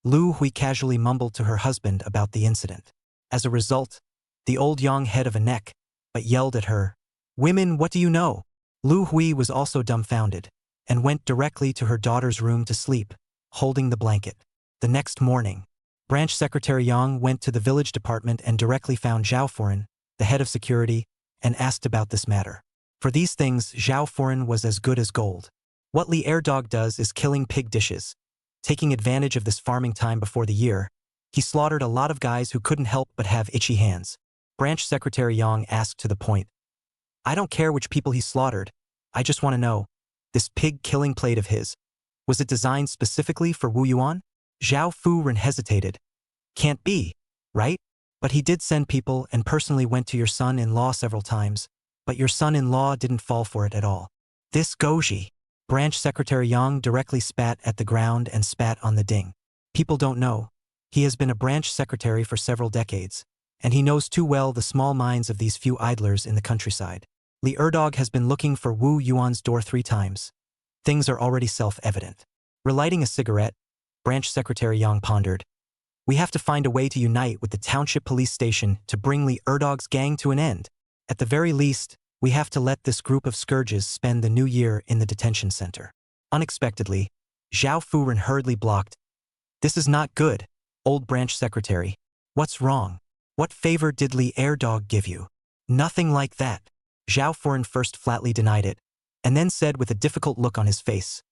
Lu Hui casually mumbled to her husband about the incident. As a result, the old Yang head of a neck, but yelled at her, "Women, what do you know?" Lu Hui was also dumbfounded, and went directly to her daughter's room to sleep, holding the blanket. The next morning, Branch Secretary Yang went to the village department and directly found Zhao Foran, the head of security, and asked about this matter. For these things, Zhao Foran was as good as gold. What Li Airdog does is killing pig dishes. Taking advantage of this farming time before the year, he slaughtered a lot of guys who couldn't help but have itchy hands. Branch Secretary Yang asked to the point, "I don't care which people he slaughtered. I just want to know, this pig-killing plate of his, was it designed specifically for Wu Yuan?" Zhao Furen hesitated. "Can't be, right? But he did send people and personally went to your son-in-law several times, but your son-in-law didn't fall for it at all." This Goji. Branch Secretary Yang directly spat at the ground and spat on the ding. People don't know. He has been a branch secretary for several decades, and he knows too well the small minds of these few idlers in the countryside. Li Erdog has been looking for Wu Yuan's door 3 times. Things are already self-evident. Relighting a cigarette, Branch Secretary Yang pondered, "We have to find a way to unite with the township police station to bring Li Erdog's gang to an end. At the very least, we have to let this group of scourges spend the new year in the detention center." Unexpectedly, Zhao Furen hurriedly blocked. "This is not good, old branch secretary. What's wrong? What favor did Li Airdog give you?" "Nothing like that." Zhao Furen first flatly denied it, and then said with a difficult look on his face,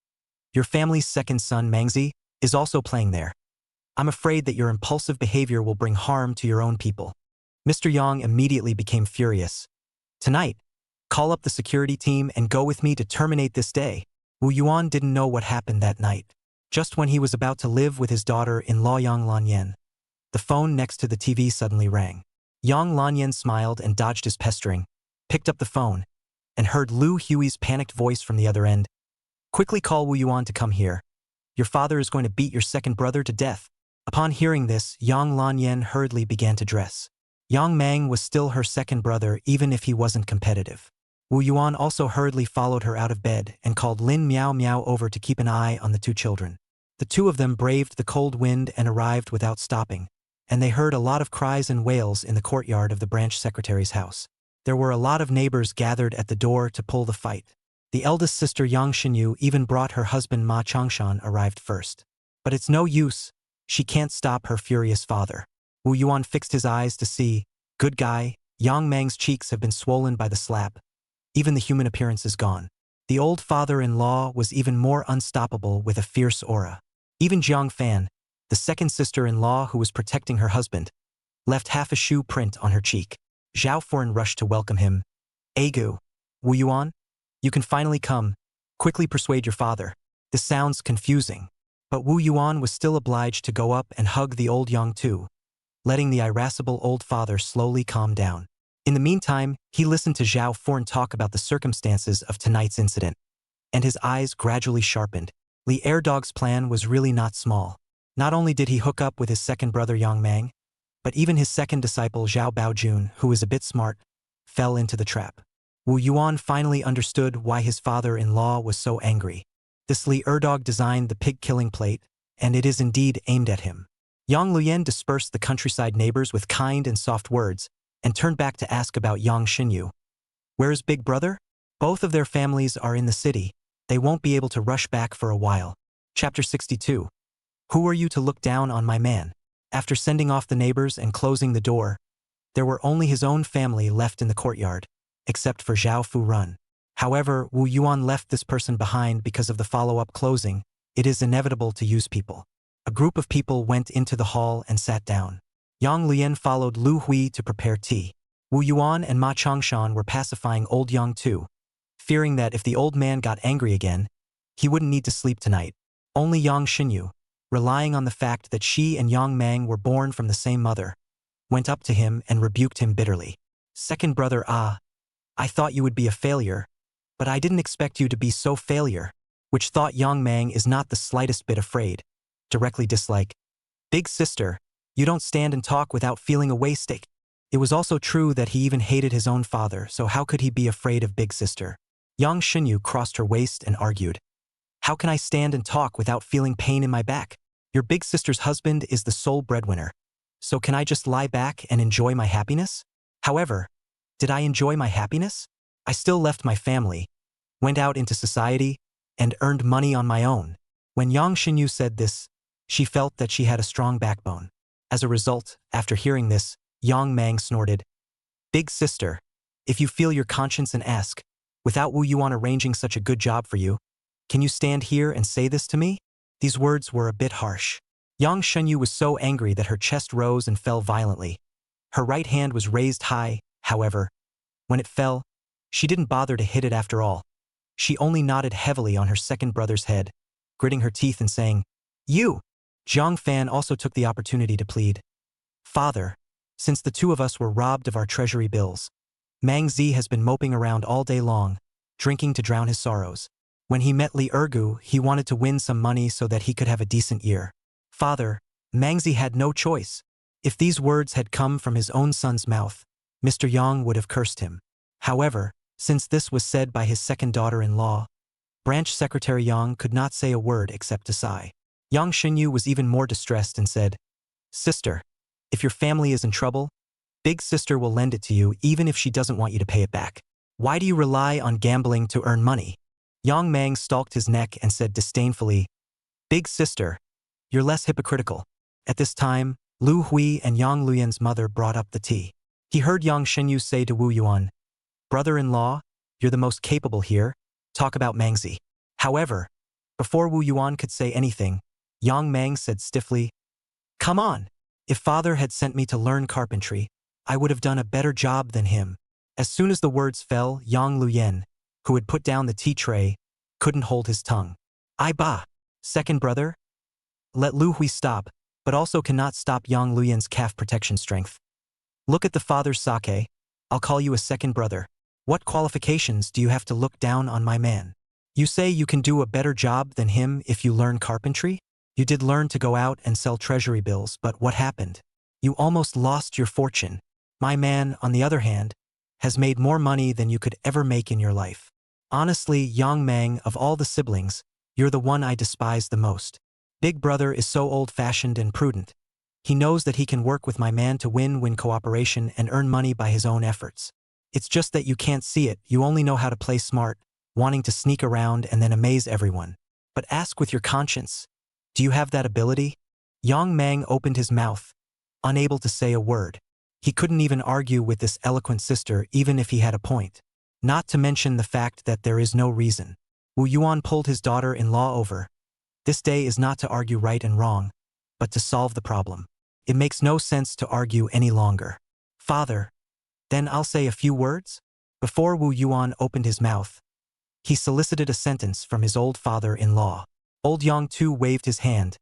"Your family's second son, Mangzi, is also playing there. I'm afraid that your impulsive behavior will bring harm to your own people." Mr. Yang immediately became furious. "Tonight, call up the security team and go with me to terminate this day." Wu Yuan didn't know what happened that night. Just when he was about to live with his daughter-in-law Yang Lanyan, the phone next to the TV suddenly rang. Yang Lanyan smiled and dodged his pestering, picked up the phone, and heard Lu Hui's panicked voice from the other end. "Quickly call Wu Yuan to come here. Your father is going to beat your second brother to death." Upon hearing this, Yang Lanyan hurriedly began to dress. Yang Mang was still her second brother even if he wasn't competitive. Wu Yuan also hurriedly followed her out of bed and called Lin Miao Miao over to keep an eye on the 2 children. The 2 of them braved the cold wind and arrived without stopping, and they heard a lot of cries and wails in the courtyard of the branch secretary's house. There were a lot of neighbors gathered at the door to pull the fight. The eldest sister Yang Xinyu, even brought her husband Ma Changshan, arrived first. But it's no use, she can't stop her furious father. Wu Yuan fixed his eyes to see, good guy, Yang Mang's cheeks have been swollen by the slap. Even the human appearance is gone. The old father-in-law was even more unstoppable with a fierce aura. Even Jiang Fan, the second sister-in-law who was protecting her husband, left half a shoe print on her cheek. Zhao Foran rushed to welcome him. "Agu, Wu Yuan, you can finally come. Quickly persuade your father." This sounds confusing, but Wu Yuan was still obliged to go up and hug the old Yang too, letting the irascible old father slowly calm down. In the meantime, he listened to Zhao Foran talk about the circumstances of tonight's incident, and his eyes gradually sharpened. Li Airdog's plan was really not small. Not only did he hook up with his second brother Yang Mang, but even his second disciple Zhao Baojun, who was a bit smart, fell into the trap. Wu Yuan finally understood why his father-in-law was so angry. This Li Erdog designed the pig-killing plate, and it is indeed aimed at him. Yang Luyan dispersed the countryside neighbors with kind and soft words, and turned back to ask about Yang Xinyu. "Where's Big Brother?" "Both of their families are in the city. They won't be able to rush back for a while." Chapter 62. Who are you to look down on my man? After sending off the neighbors and closing the door, there were only his own family left in the courtyard, except for Zhao Furan. However, Wu Yuan left this person behind because of the follow-up closing. It is inevitable to use people. A group of people went into the hall and sat down. Yang Lian followed Lu Hui to prepare tea. Wu Yuan and Ma Changshan were pacifying old Yang too, fearing that if the old man got angry again, he wouldn't need to sleep tonight. Only Yang Xinyu, relying on the fact that she and Yang Mang were born from the same mother, went up to him and rebuked him bitterly. "Second brother, I thought you would be a failure, but I didn't expect you to be so failure," which thought Yang Mang is not the slightest bit afraid. Directly dislike. "Big sister, you don't stand and talk without feeling a waistake." It was also true that he even hated his own father, so how could he be afraid of big sister? Yang Xinyu crossed her waist and argued. "How can I stand and talk without feeling pain in my back? Your big sister's husband is the sole breadwinner. So can I just lie back and enjoy my happiness? However, did I enjoy my happiness? I still left my family, went out into society, and earned money on my own. When Yang Xinyu said this, she felt that she had a strong backbone. As a result, after hearing this, Yang Mang snorted, "Big sister, if you feel your conscience and ask, without Wu Yuan arranging such a good job for you, can you stand here and say this to me?" These words were a bit harsh. Yang Shenyu was so angry that her chest rose and fell violently. Her right hand was raised high, however. When it fell, she didn't bother to hit it after all. She only nodded heavily on her second brother's head, gritting her teeth and saying, "You!" Zhang Fan also took the opportunity to plead, "Father, since the two of us were robbed of our treasury bills, Mang Zi has been moping around all day long, drinking to drown his sorrows. When he met Li Ergu, he wanted to win some money so that he could have a decent year. Father, Mang Zi had no choice." If these words had come from his own son's mouth, Mr. Yang would have cursed him. However, since this was said by his second daughter-in-law, Branch Secretary Yang could not say a word except to sigh. Yang Xinyu was even more distressed and said, "Sister, if your family is in trouble, Big Sister will lend it to you even if she doesn't want you to pay it back. Why do you rely on gambling to earn money?" Yang Mang stalked his neck and said disdainfully, "Big Sister, you're less hypocritical." At this time, Lu Hui and Yang Luyan's mother brought up the tea. He heard Yang Xinyu say to Wu Yuan, "Brother-in-law, you're the most capable here. Talk about Mangzi." However, before Wu Yuan could say anything, Yang Mang said stiffly, "Come on. If father had sent me to learn carpentry, I would have done a better job than him." As soon as the words fell, Yang Luyan, who had put down the tea tray, couldn't hold his tongue. "I ba, second brother?" Let Lu Hui stop, but also cannot stop Yang Luyan's calf protection strength. "Look at the father's sake. I'll call you a second brother. What qualifications do you have to look down on my man? You say you can do a better job than him if you learn carpentry? You did learn to go out and sell treasury bills, but what happened? You almost lost your fortune. My man, on the other hand, has made more money than you could ever make in your life. Honestly, Yang Mang, of all the siblings, you're the one I despise the most. Big brother is so old-fashioned and prudent. He knows that he can work with my man to win cooperation and earn money by his own efforts. It's just that you can't see it, you only know how to play smart, wanting to sneak around and then amaze everyone. But ask with your conscience. Do you have that ability?" Yang Mang opened his mouth, unable to say a word. He couldn't even argue with this eloquent sister even if he had a point. Not to mention the fact that there is no reason. Wu Yuan pulled his daughter-in-law over. This day is not to argue right and wrong, but to solve the problem. It makes no sense to argue any longer. "Father, then I'll say a few words?" Before Wu Yuan opened his mouth, he solicited a sentence from his old father-in-law. Old Yang too waved his hand,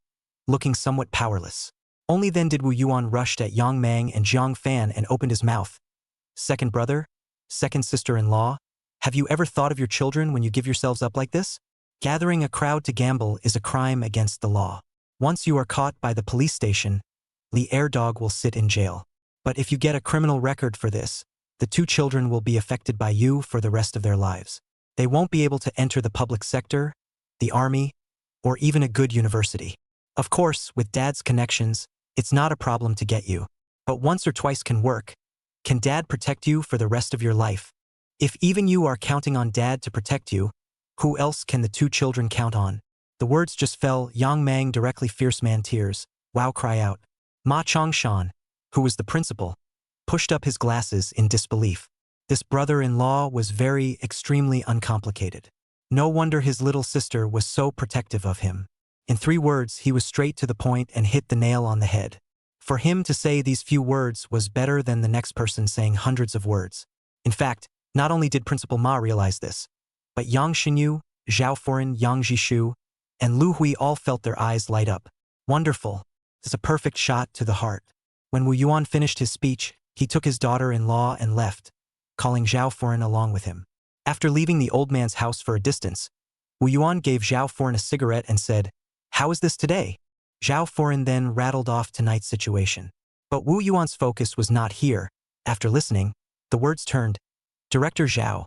looking somewhat powerless. Only then did Wu Yuan rush at Yang Mang and Zhang Fan and opened his mouth. "Second brother? Second sister-in-law? Have you ever thought of your children when you give yourselves up like this? Gathering a crowd to gamble is a crime against the law. Once you are caught by the police station, the air dog will sit in jail. But if you get a criminal record for this, the two children will be affected by you for the rest of their lives. They won't be able to enter the public sector, the army, or even a good university. Of course, with dad's connections, it's not a problem to get you. But once or twice can work. Can dad protect you for the rest of your life? If even you are counting on dad to protect you, who else can the two children count on?" The words just fell. Yang Mang, directly fierce man tears, wow cry out. Ma Chongshan, who was the principal, pushed up his glasses in disbelief. This brother-in-law was extremely uncomplicated. No wonder his little sister was so protective of him. In 3 words, he was straight to the point and hit the nail on the head. For him to say these few words was better than the next person saying hundreds of words. In fact, not only did Principal Ma realize this, but Yang Xinyu, Zhao Foran, Yang Jishu, and Lu Hui all felt their eyes light up. Wonderful. It's a perfect shot to the heart. When Wu Yuan finished his speech, he took his daughter-in-law and left, calling Zhao Foran along with him. After leaving the old man's house for a distance, Wu Yuan gave Zhao Foran a cigarette and said, "How is this today?" Zhao Foran then rattled off tonight's situation. But Wu Yuan's focus was not here. After listening, the words turned, "Director Zhao,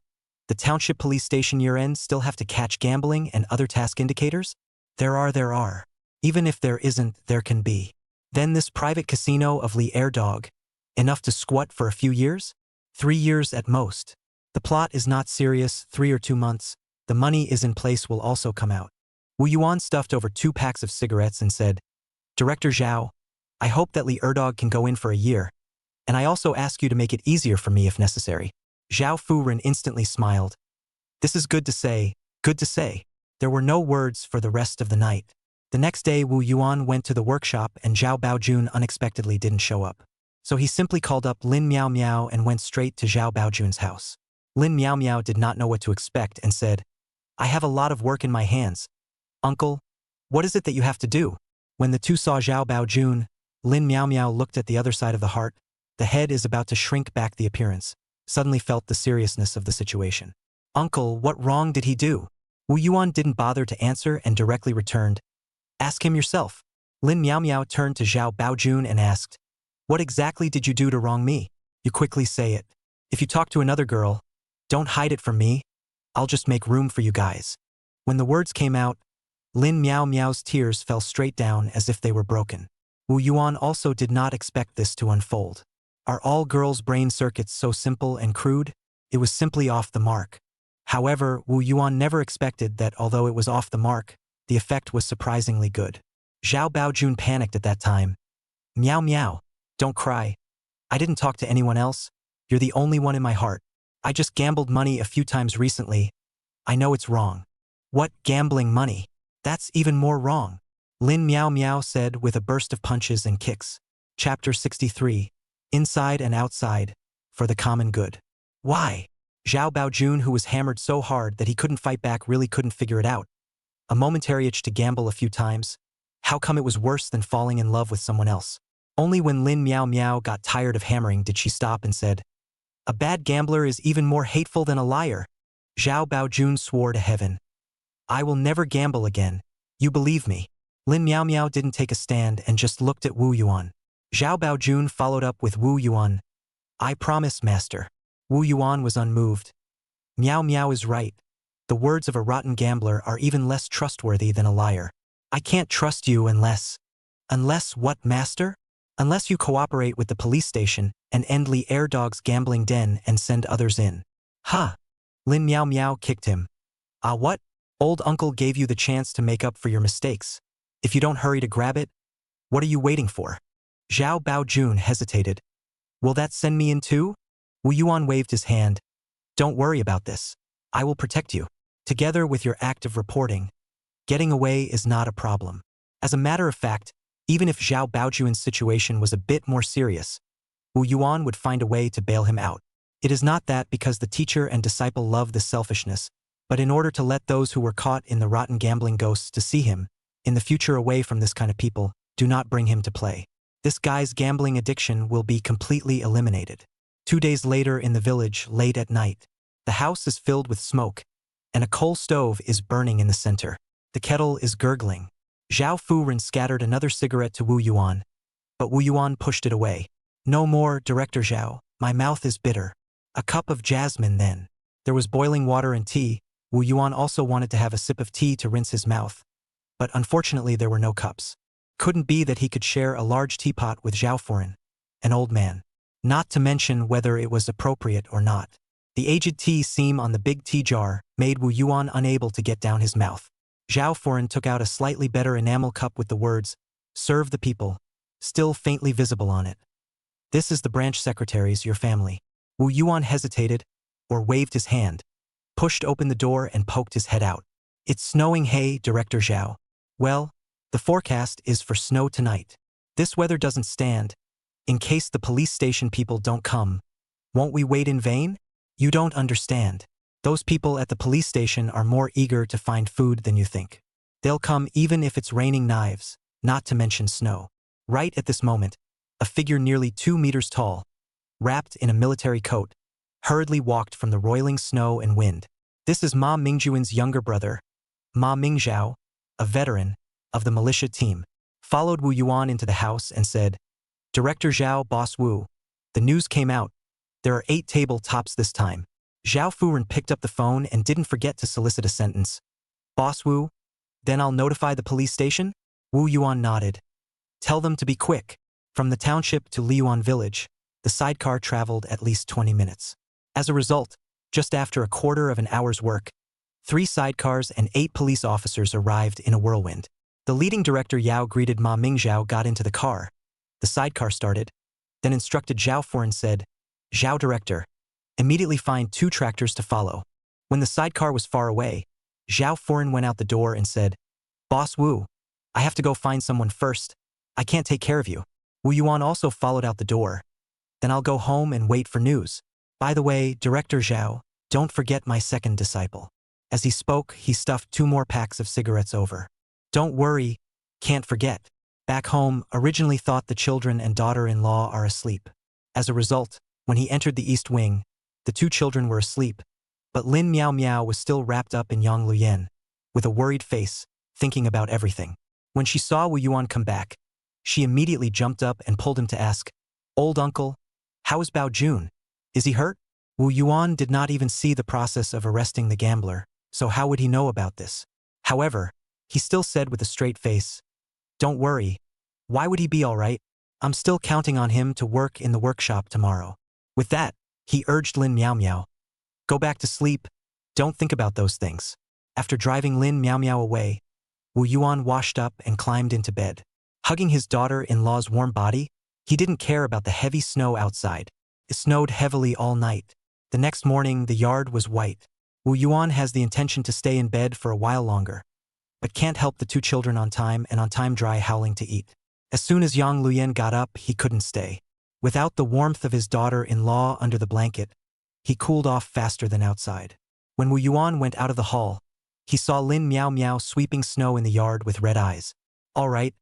the township police station year-end still have to catch gambling and other task indicators? There are. Even if there isn't, there can be. Then this private casino of Li Air Dog. Enough to squat for a few years? 3 years at most. The plot is not serious, 3 or 2 months. The money is in place will also come out. Wu Yuan stuffed over 2 packs of cigarettes and said, Director Zhao, I hope that Li Erdog can go in for a year, and I also ask you to make it easier for me if necessary. Zhao Furen instantly smiled. This is good to say, good to say. There were no words for the rest of the night. The next day Wu Yuan went to the workshop and Zhao Baojun unexpectedly didn't show up. So he simply called up Lin Miao Miao and went straight to Zhao Baojun's house. Lin Miao Miao did not know what to expect and said, I have a lot of work in my hands. Uncle, what is it that you have to do? When the two saw Zhao Baojun, Lin Miao Miao looked at the other side of the heart. The head is about to shrink back the appearance. Suddenly felt the seriousness of the situation. Uncle, what wrong did he do? Wu Yuan didn't bother to answer and directly returned. Ask him yourself. Lin Miao Miao turned to Zhao Baojun and asked, What exactly did you do to wrong me? You quickly say it. If you talk to another girl, don't hide it from me. I'll just make room for you guys. When the words came out, Lin Miao Miao's tears fell straight down as if they were broken. Wu Yuan also did not expect this to unfold. Are all girls' brain circuits so simple and crude? It was simply off the mark. However, Wu Yuan never expected that although it was off the mark, the effect was surprisingly good. Zhao Baojun panicked at that time. Miao Miao, don't cry. I didn't talk to anyone else. You're the only one in my heart. I just gambled money a few times recently. I know it's wrong. What, gambling money? That's even more wrong. Lin Miao Miao said with a burst of punches and kicks. Chapter 63. Inside and outside. For the common good. Why? Zhao Baojun, who was hammered so hard that he couldn't fight back, really couldn't figure it out. A momentary itch to gamble a few times. How come it was worse than falling in love with someone else? Only when Lin Miao Miao got tired of hammering did she stop and said, A bad gambler is even more hateful than a liar. Zhao Baojun swore to heaven. I will never gamble again. You believe me. Lin Miao Miao didn't take a stand and just looked at Wu Yuan. Zhao Baojun followed up with Wu Yuan. I promise, master. Wu Yuan was unmoved. Miao Miao is right. The words of a rotten gambler are even less trustworthy than a liar. I can't trust you unless... Unless what, master? Unless you cooperate with the police station and end Li Air Dog's gambling den and send others in. Ha! Lin Miao Miao kicked him. Ah, what? Old uncle gave you the chance to make up for your mistakes. If you don't hurry to grab it, what are you waiting for? Zhao Baojun hesitated. Will that send me in too? Wu Yuan waved his hand. Don't worry about this. I will protect you. Together with your act of reporting, getting away is not a problem. As a matter of fact, even if Zhao Baojun's situation was a bit more serious, Wu Yuan would find a way to bail him out. It is not that because the teacher and disciple love this selfishness, but in order to let those who were caught in the rotten gambling ghosts to see him, in the future away from this kind of people, do not bring him to play. This guy's gambling addiction will be completely eliminated. 2 days later in the village, late at night, the house is filled with smoke, and a coal stove is burning in the center. The kettle is gurgling. Zhao Furen scattered another cigarette to Wu Yuan, but Wu Yuan pushed it away. No more, Director Zhao, my mouth is bitter. A cup of jasmine then. There was boiling water and tea. Wu Yuan also wanted to have a sip of tea to rinse his mouth, but unfortunately there were no cups. Couldn't be that he could share a large teapot with Zhao Furen, an old man. Not to mention whether it was appropriate or not. The aged tea seam on the big tea jar made Wu Yuan unable to get down his mouth. Zhao Furen took out a slightly better enamel cup with the words, Serve the people, still faintly visible on it. This is the branch secretaries, your family. Wu Yuan hesitated, or waved his hand, pushed open the door and poked his head out. It's snowing, hey, Director Zhao. Well, the forecast is for snow tonight. This weather doesn't stand. In case the police station people don't come, won't we wait in vain? You don't understand. Those people at the police station are more eager to find food than you think. They'll come even if it's raining knives, not to mention snow. Right at this moment, a figure nearly 2 meters tall, wrapped in a military coat, hurriedly walked from the roiling snow and wind. This is Ma Mingjuan's younger brother, Ma Mingzhao, a veteran of the militia team, followed Wu Yuan into the house and said, Director Zhao, Boss Wu, the news came out. There are 8 tabletops this time. Zhao Furen picked up the phone and didn't forget to solicit a sentence. Boss Wu, then I'll notify the police station? Wu Yuan nodded. Tell them to be quick. From the township to Liyuan village, the sidecar traveled at least 20 minutes. As a result, just after a quarter of an hour's work, 3 sidecars and 8 police officers arrived in a whirlwind. The leading director Yao greeted Ma Mingzhao got into the car. The sidecar started, then instructed Zhao Foran said, "Zhao director, immediately find 2 tractors to follow." When the sidecar was far away, Zhao Foran went out the door and said, "Boss Wu, I have to go find someone first. I can't take care of you." Wu Yuan also followed out the door. "Then I'll go home and wait for news. By the way, Director Zhao, don't forget my second disciple." As he spoke, he stuffed 2 more packs of cigarettes over. "Don't worry, can't forget." Back home, originally thought the children and daughter-in-law are asleep. As a result, when he entered the East Wing, the 2 children were asleep, but Lin Miao Miao was still wrapped up in Yang Luyan, with a worried face, thinking about everything. When she saw Wu Yuan come back, she immediately jumped up and pulled him to ask, "Old uncle, how is Bao Jun? Is he hurt?" Wu Yuan did not even see the process of arresting the gambler, so how would he know about this? However, he still said with a straight face, "Don't worry. Why would he be all right? I'm still counting on him to work in the workshop tomorrow." With that, he urged Lin Miao Miao, "Go back to sleep. Don't think about those things." After driving Lin Miao Miao away, Wu Yuan washed up and climbed into bed. Hugging his daughter-in-law's warm body, he didn't care about the heavy snow outside. It snowed heavily all night. The next morning, the yard was white. Wu Yuan has the intention to stay in bed for a while longer, but can't help the 2 children on time dry howling to eat. As soon as Yang Luyan got up, he couldn't stay. Without the warmth of his daughter-in-law under the blanket, he cooled off faster than outside. When Wu Yuan went out of the hall, he saw Lin Miao Miao sweeping snow in the yard with red eyes. "All right,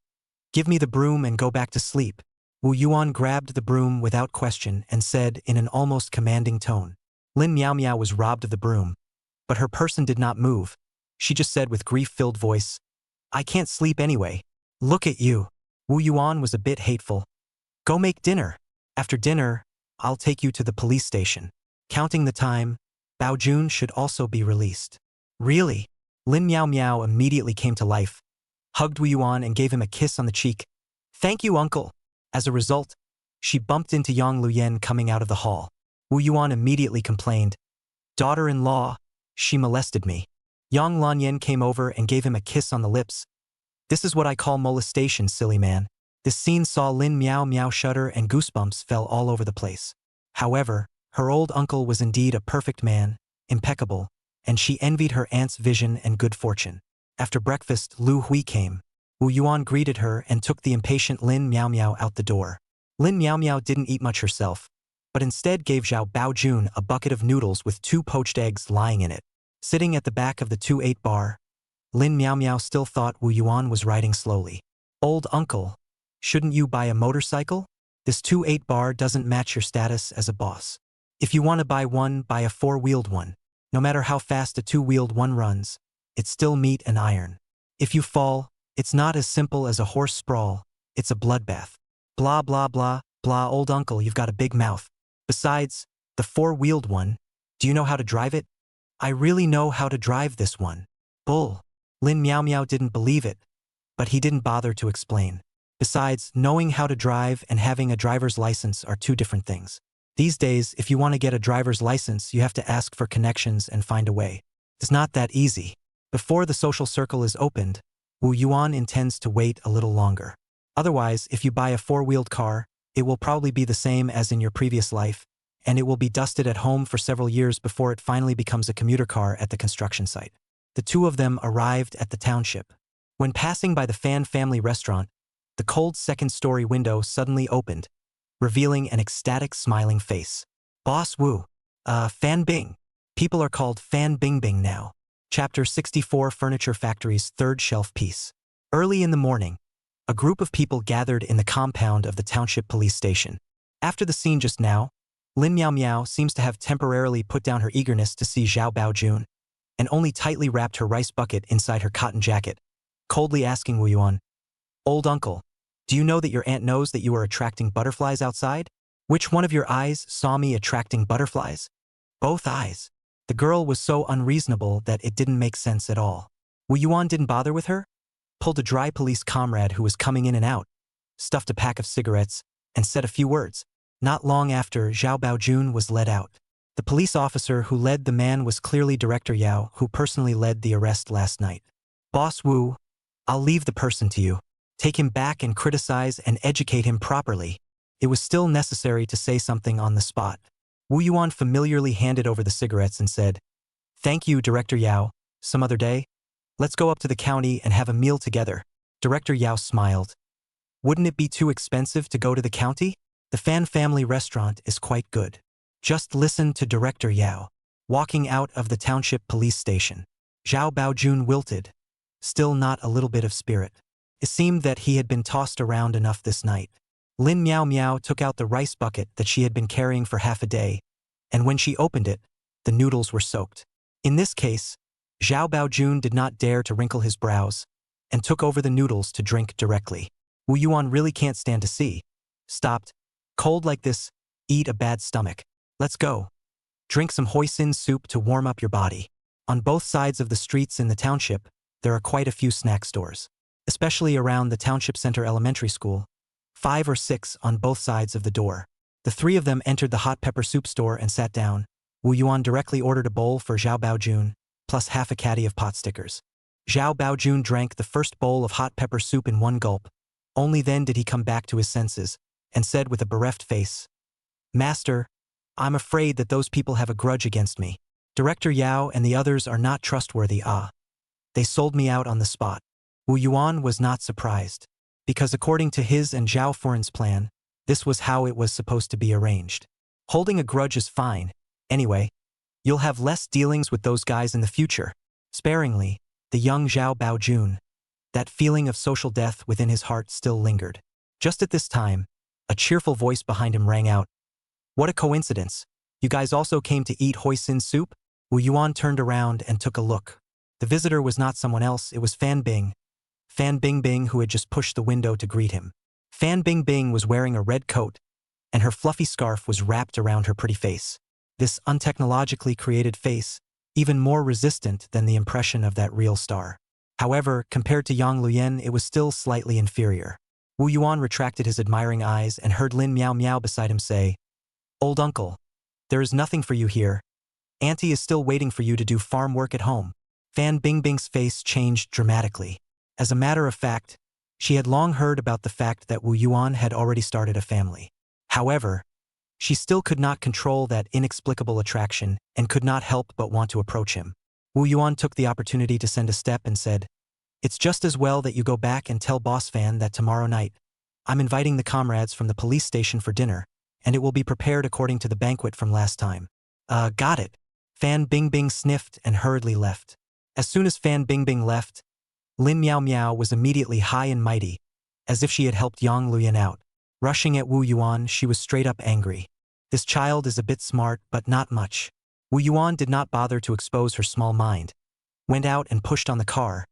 give me the broom and go back to sleep." Wu Yuan grabbed the broom without question and said in an almost commanding tone. Lin Miao Miao was robbed of the broom, but her person did not move. She just said with grief-filled voice, "I can't sleep anyway. Look at you." Wu Yuan was a bit hateful. "Go make dinner. After dinner, I'll take you to the police station." Counting the time, Bao Jun should also be released. "Really?" Lin Miao Miao immediately came to life, hugged Wu Yuan and gave him a kiss on the cheek. "Thank you, uncle." As a result, she bumped into Yang Luyan coming out of the hall. Wu Yuan immediately complained, "Daughter-in-law, she molested me." Yang Lanyan came over and gave him a kiss on the lips. "This is what I call molestation, silly man." This scene saw Lin Miao Miao shudder and goosebumps fell all over the place. However, her old uncle was indeed a perfect man, impeccable, and she envied her aunt's vision and good fortune. After breakfast, Lu Hui came. Wu Yuan greeted her and took the impatient Lin Miao Miao out the door. Lin Miao Miao didn't eat much herself, but instead gave Zhao Baojun a bucket of noodles with 2 poached eggs lying in it. Sitting at the back of the 2-8 bar, Lin Miao Miao still thought Wu Yuan was riding slowly. "Old uncle, shouldn't you buy a motorcycle? This 2-8 bar doesn't match your status as a boss. If you want to buy one, buy a 4-wheeled one. No matter how fast a 2-wheeled one runs, it's still meat and iron. If you fall, it's not as simple as a horse sprawl, it's a bloodbath." Blah blah blah, blah. "Old uncle, you've got a big mouth. Besides, the 4-wheeled one, do you know how to drive it?" "I really know how to drive this one." "Bull." Lin Miao Miao didn't believe it, but he didn't bother to explain. Besides, knowing how to drive and having a driver's license are 2 different things. These days, if you want to get a driver's license, you have to ask for connections and find a way. It's not that easy. Before the social circle is opened, Wu Yuan intends to wait a little longer. Otherwise, if you buy a 4-wheeled car, it will probably be the same as in your previous life, and it will be dusted at home for several years before it finally becomes a commuter car at the construction site. The 2 of them arrived at the township. When passing by the Fan family restaurant, the cold 2nd-story window suddenly opened, revealing an ecstatic smiling face. "Boss Wu, Fan Bing." People are called Fan Bing Bing now. Chapter 64, Furniture Factory's 3rd shelf piece. Early in the morning, a group of people gathered in the compound of the township police station. After the scene just now, Lin Miao Miao seems to have temporarily put down her eagerness to see Zhao Baojun, and only tightly wrapped her rice bucket inside her cotton jacket, coldly asking Wu Yuan, "Old uncle, do you know that your aunt knows that you are attracting butterflies outside? Which one of your eyes saw me attracting butterflies?" "Both eyes." The girl was so unreasonable that it didn't make sense at all. Wu Yuan didn't bother with her, pulled a dry police comrade who was coming in and out, stuffed a pack of cigarettes, and said a few words. Not long after, Zhao Baojun was led out. The police officer who led the man was clearly Director Yao, who personally led the arrest last night. Boss Wu, I'll leave the person to you. Take him back and criticize and educate him properly. It was still necessary to say something on the spot. Wu Yuan familiarly handed over the cigarettes and said, "Thank you, Director Yao. Some other day? Let's go up to the county and have a meal together." Director Yao smiled. "Wouldn't it be too expensive to go to the county? The Fan family restaurant is quite good." Just listen to Director Yao. Walking out of the township police station, Zhao Baojun wilted, still not a little bit of spirit. It seemed that he had been tossed around enough this night. Lin Miao Miao took out the rice bucket that she had been carrying for half a day, and when she opened it, the noodles were soaked. In this case, Zhao Baojun did not dare to wrinkle his brows, and took over the noodles to drink directly. Wu Yuan really can't stand to see. Stopped. Cold like this, eat a bad stomach. Let's go. Drink some hoisin soup to warm up your body. On both sides of the streets in the township, there are quite a few snack stores, especially around the township center elementary school. 5 or 6 on both sides of the door. The 3 of them entered the hot pepper soup store and sat down. Wu Yuan directly ordered a bowl for Zhao Baojun, plus half a caddy of pot stickers. Zhao Baojun drank the first bowl of hot pepper soup in one gulp. Only then did he come back to his senses, and said with a bereft face, "Master, I'm afraid that those people have a grudge against me. Director Yao and the others are not trustworthy. They sold me out on the spot." Wu Yuan was not surprised, because according to his and Zhao Furan's plan, this was how it was supposed to be arranged. Holding a grudge is fine. Anyway, you'll have less dealings with those guys in the future. Sparingly, the young Zhao Baojun. That feeling of social death within his heart still lingered. Just at this time, a cheerful voice behind him rang out. "What a coincidence. You guys also came to eat hoisin soup?" Wu Yuan turned around and took a look. The visitor was not someone else, it was Fan Bing. Fan Bingbing, who had just pushed the window to greet him. Fan Bingbing was wearing a red coat, and her fluffy scarf was wrapped around her pretty face. This untechnologically created face, even more resistant than the impression of that real star. However, compared to Yang Luyen, it was still slightly inferior. Wu Yuan retracted his admiring eyes and heard Lin Miao Miao beside him say, "Old uncle, there is nothing for you here. Auntie is still waiting for you to do farm work at home." Fan Bingbing's face changed dramatically. As a matter of fact, she had long heard about the fact that Wu Yuan had already started a family. However, she still could not control that inexplicable attraction and could not help but want to approach him. Wu Yuan took the opportunity to send a step and said, "It's just as well that you go back and tell Boss Fan that tomorrow night, I'm inviting the comrades from the police station for dinner, and it will be prepared according to the banquet from last time." Got it." Fan Bingbing sniffed and hurriedly left. As soon as Fan Bingbing left, Lin Miao Miao was immediately high and mighty, as if she had helped Yang Luyan out. Rushing at Wu Yuan, she was straight up angry. This child is a bit smart, but not much. Wu Yuan did not bother to expose her small mind. Went out and pushed on the car.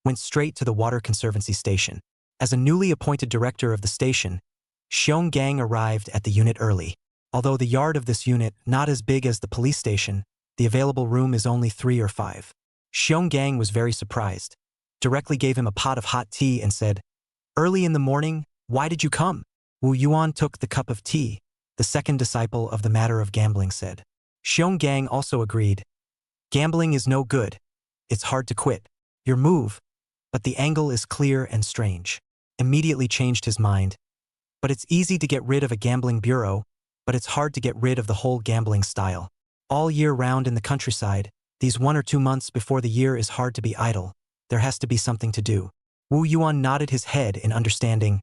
Went straight to the Water Conservancy station. As a newly appointed director of the station, Xiong Gang arrived at the unit early. Although the yard of this unit not as big as the police station, the available room is only 3 or 5. Xiong Gang was very surprised. Directly gave him a pot of hot tea and said, "Early in the morning, why did you come?" Wu Yuan took the cup of tea. The second disciple of the matter of gambling said. Xiong Gang also agreed. "Gambling is no good. It's hard to quit. Your move, but the angle is clear and strange." Immediately changed his mind. "But it's easy to get rid of a gambling bureau, but it's hard to get rid of the whole gambling style. All year round in the countryside, these 1 or 2 months before the year is hard to be idle. There has to be something to do." Wu Yuan nodded his head in understanding.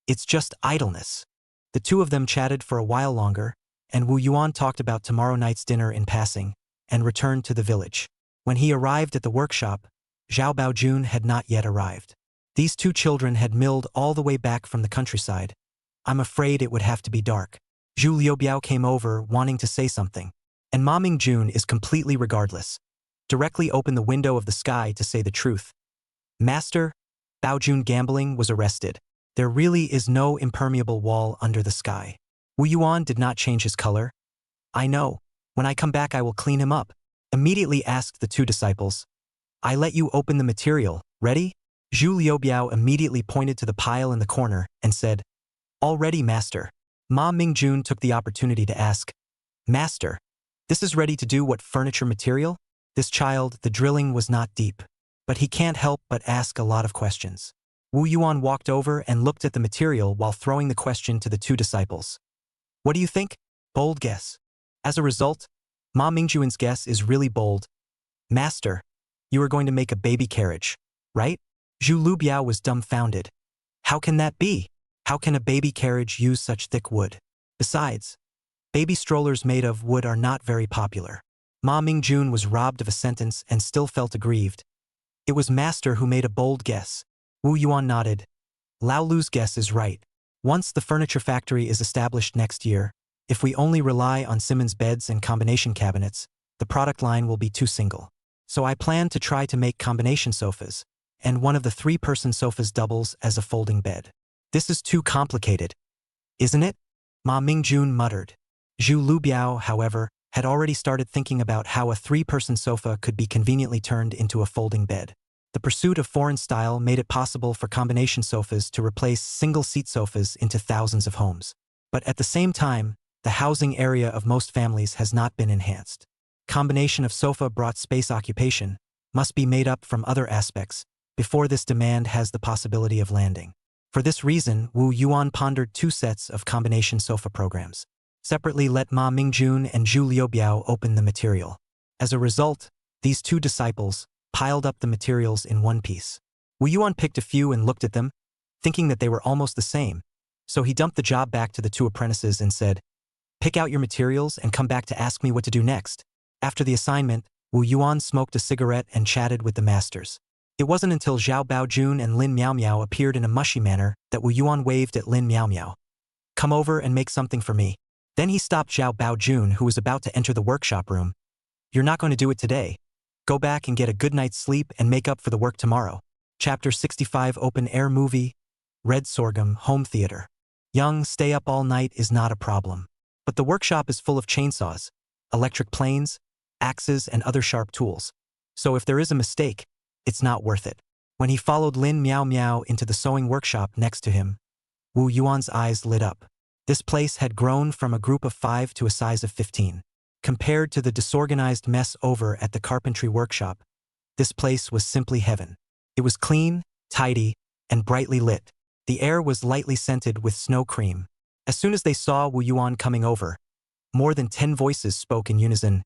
"It's just idleness." The two of them chatted for a while longer, and Wu Yuan talked about tomorrow night's dinner in passing, and returned to the village. When he arrived at the workshop, Zhao Baojun had not yet arrived. These 2 children had milled all the way back from the countryside. I'm afraid it would have to be dark. Zhu Liubiao came over, wanting to say something. And Ma Mingjun is completely regardless. Directly opened the window of the sky to say the truth. Master, Baojun Gambling was arrested. There really is no impermeable wall under the sky. Wu Yuan did not change his color. "I know. When I come back I will clean him up." Immediately asked the 2 disciples. "I let you open the material. Ready?" Zhu Liubiao immediately pointed to the pile in the corner and said, "All ready, master." Ma Mingjun took the opportunity to ask, "Master, this is ready to do what furniture material?" This child, the drilling was not deep, but he can't help but ask a lot of questions. Wu Yuan walked over and looked at the material while throwing the question to the two disciples. "What do you think?" Bold guess. As a result, Ma Mingjun's guess is really bold. "Master, you are going to make a baby carriage, right?" Zhu Lubiao was dumbfounded. "How can that be? How can a baby carriage use such thick wood? Besides, baby strollers made of wood are not very popular." Ma Mingjun was robbed of a sentence and still felt aggrieved. It was Master who made a bold guess. Wu Yuan nodded. Lao Lu's guess is right. Once the furniture factory is established next year, if we only rely on Simmons beds and combination cabinets, the product line will be too single. So I plan to try to make combination sofas, and one of the three-person sofas doubles as a folding bed. This is too complicated, isn't it? Ma Mingjun muttered. Zhu Lubiao, however, had already started thinking about how a three-person sofa could be conveniently turned into a folding bed. The pursuit of foreign style made it possible for combination sofas to replace single-seat sofas into thousands of homes. But at the same time, the housing area of most families has not been enhanced. Combination of sofa brought space occupation must be made up from other aspects before this demand has the possibility of landing. For this reason, Wu Yuan pondered two sets of combination sofa programs. Separately let Ma Mingjun and Zhu Liubiao open the material. As a result, these two disciples piled up the materials in one piece. Wu Yuan picked a few and looked at them, thinking that they were almost the same, so he dumped the job back to the two apprentices and said, "Pick out your materials and come back to ask me what to do next." After the assignment, Wu Yuan smoked a cigarette and chatted with the masters. It wasn't until Zhao Baojun and Lin Miao Miao appeared in a mushy manner that Wu Yuan waved at Lin Miao Miao. "Come over and make something for me." Then he stopped Zhao Baojun, who was about to enter the workshop room. "You're not going to do it today. Go back and get a good night's sleep and make up for the work tomorrow." Chapter 65 Open Air Movie, Red Sorghum, Home Theater. Young, stay up all night is not a problem. But the workshop is full of chainsaws, electric planes, axes, and other sharp tools. So if there is a mistake, it's not worth it. When he followed Lin Miao Miao into the sewing workshop next to him, Wu Yuan's eyes lit up. This place had grown from a group of 5 to a size of 15. Compared to the disorganized mess over at the carpentry workshop, this place was simply heaven. It was clean, tidy, and brightly lit. The air was lightly scented with snow cream. As soon as they saw Wu Yuan coming over, more than 10 voices spoke in unison.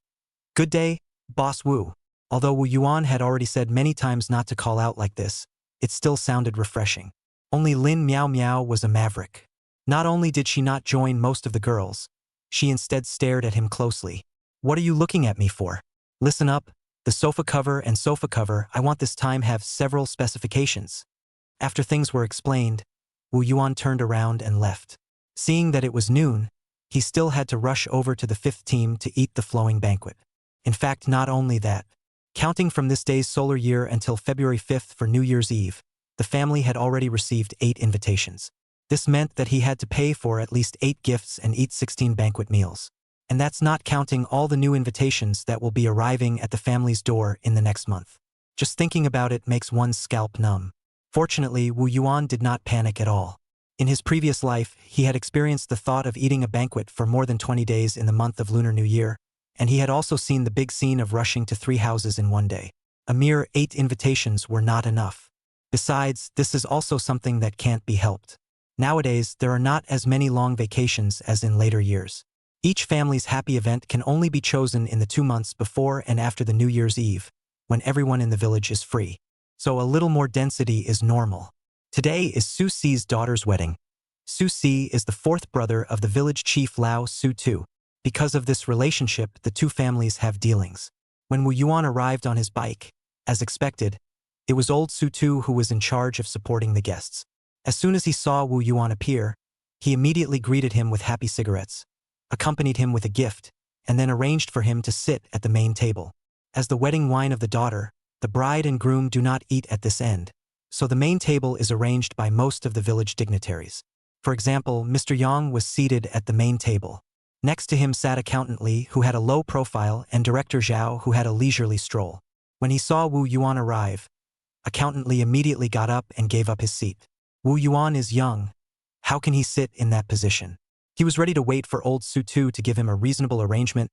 "Good day, Boss Wu." Although Wu Yuan had already said many times not to call out like this, it still sounded refreshing. Only Lin Miao Miao was a maverick. Not only did she not join most of the girls, she instead stared at him closely. "What are you looking at me for? Listen up, the sofa cover, I want this time have several specifications." After things were explained, Wu Yuan turned around and left. Seeing that it was noon, he still had to rush over to the 5th team to eat the flowing banquet. In fact, not only that, counting from this day's solar year until February 5th for New Year's Eve, the family had already received 8 invitations. This meant that he had to pay for at least 8 gifts and eat 16 banquet meals. And that's not counting all the new invitations that will be arriving at the family's door in the next month. Just thinking about it makes one's scalp numb. Fortunately, Wu Yuan did not panic at all. In his previous life, he had experienced the thought of eating a banquet for more than 20 days in the month of Lunar New Year, and he had also seen the big scene of rushing to 3 houses in one day. A mere 8 invitations were not enough. Besides, this is also something that can't be helped. Nowadays, there are not as many long vacations as in later years. Each family's happy event can only be chosen in the 2 months before and after the New Year's Eve, when everyone in the village is free. So a little more density is normal. Today is Su Si's daughter's wedding. Su Si is the 4th brother of the village chief Lao Su Tu. Because of this relationship, the two families have dealings. When Wu Yuan arrived on his bike, as expected, it was old Su Tu who was in charge of supporting the guests. As soon as he saw Wu Yuan appear, he immediately greeted him with happy cigarettes, accompanied him with a gift, and then arranged for him to sit at the main table. As the wedding wine of the daughter, the bride and groom do not eat at this end, so the main table is arranged by most of the village dignitaries. For example, Mr. Yang was seated at the main table. Next to him sat Accountant Li, who had a low profile, and Director Zhao, who had a leisurely stroll. When he saw Wu Yuan arrive, Accountant Lee immediately got up and gave up his seat. Wu Yuan is young. How can he sit in that position? He was ready to wait for old Su Tu to give him a reasonable arrangement,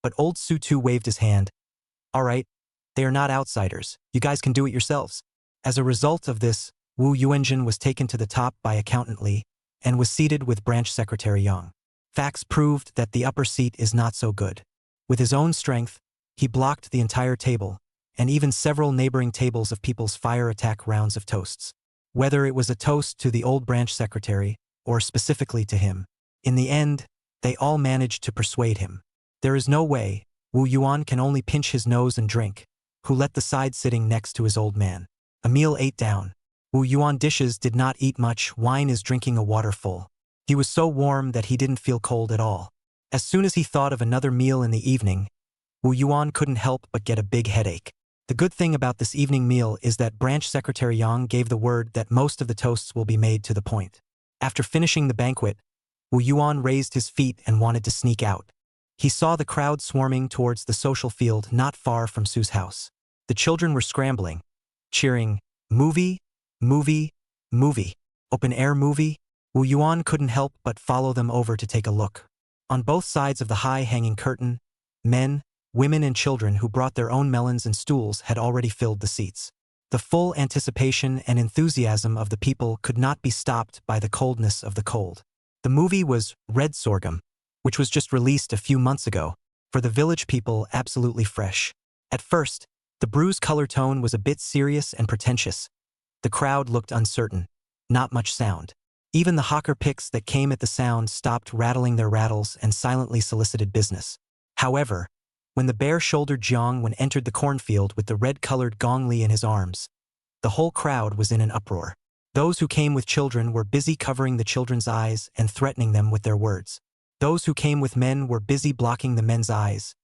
but old Su Tu waved his hand. All right, they are not outsiders. You guys can do it yourselves. As a result of this, Wu Yuanjin was taken to the top by Accountant Lee and was seated with Branch Secretary Yang. Facts proved that the upper seat is not so good. With his own strength, he blocked the entire table, and even several neighboring tables of people's fire attack rounds of toasts. Whether it was a toast to the old branch secretary, or specifically to him, in the end, they all managed to persuade him. There is no way, Wu Yuan can only pinch his nose and drink, who let the side sitting next to his old man. Emil ate down. Wu Yuan dishes did not eat much, wine is drinking a water full. He was so warm that he didn't feel cold at all. As soon as he thought of another meal in the evening, Wu Yuan couldn't help but get a big headache. The good thing about this evening meal is that Branch Secretary Yang gave the word that most of the toasts will be made to the point. After finishing the banquet, Wu Yuan raised his feet and wanted to sneak out. He saw the crowd swarming towards the social field not far from Su's house. The children were scrambling, cheering, "Movie, movie, movie, open-air movie." Wu Yuan couldn't help but follow them over to take a look. On both sides of the high-hanging curtain, men, women and children who brought their own melons and stools had already filled the seats. The full anticipation and enthusiasm of the people could not be stopped by the coldness of the cold. The movie was Red Sorghum, which was just released a few months ago, for the village people absolutely fresh. At first, the bruise color tone was a bit serious and pretentious. The crowd looked uncertain. Not much sound. Even the hawker picks that came at the sound stopped rattling their rattles and silently solicited business. However, when the bare-shouldered Jiang entered the cornfield with the red-colored gong li in his arms, the whole crowd was in an uproar. Those who came with children were busy covering the children's eyes and threatening them with their words. Those who came with men were busy blocking the men's eyes,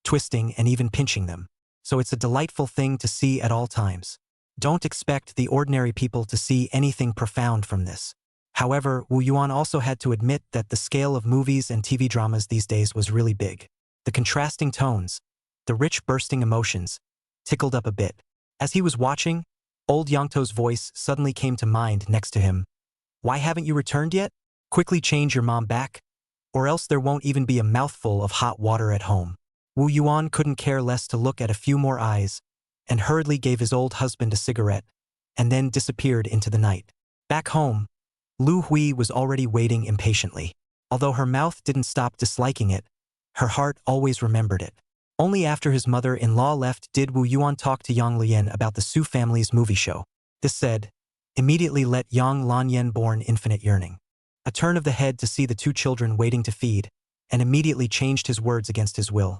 twisting and even pinching them. So it's a delightful thing to see at all times. Don't expect the ordinary people to see anything profound from this. However, Wu Yuan also had to admit that the scale of movies and TV dramas these days was really big. The contrasting tones, the rich bursting emotions, tickled up a bit. As he was watching, old Yangto's voice suddenly came to mind next to him. "Why haven't you returned yet? Quickly change your mom back, or else there won't even be a mouthful of hot water at home." Wu Yuan couldn't care less to look at a few more eyes, and hurriedly gave his old husband a cigarette, and then disappeared into the night. Back home, Lu Hui was already waiting impatiently. Although her mouth didn't stop disliking it, her heart always remembered it. Only after his mother-in-law left did Wu Yuan talk to Yang Lian about the Su family's movie show. This said, immediately let Yang Lanyan born infinite yearning. A turn of the head to see the two children waiting to feed, and immediately changed his words against his will.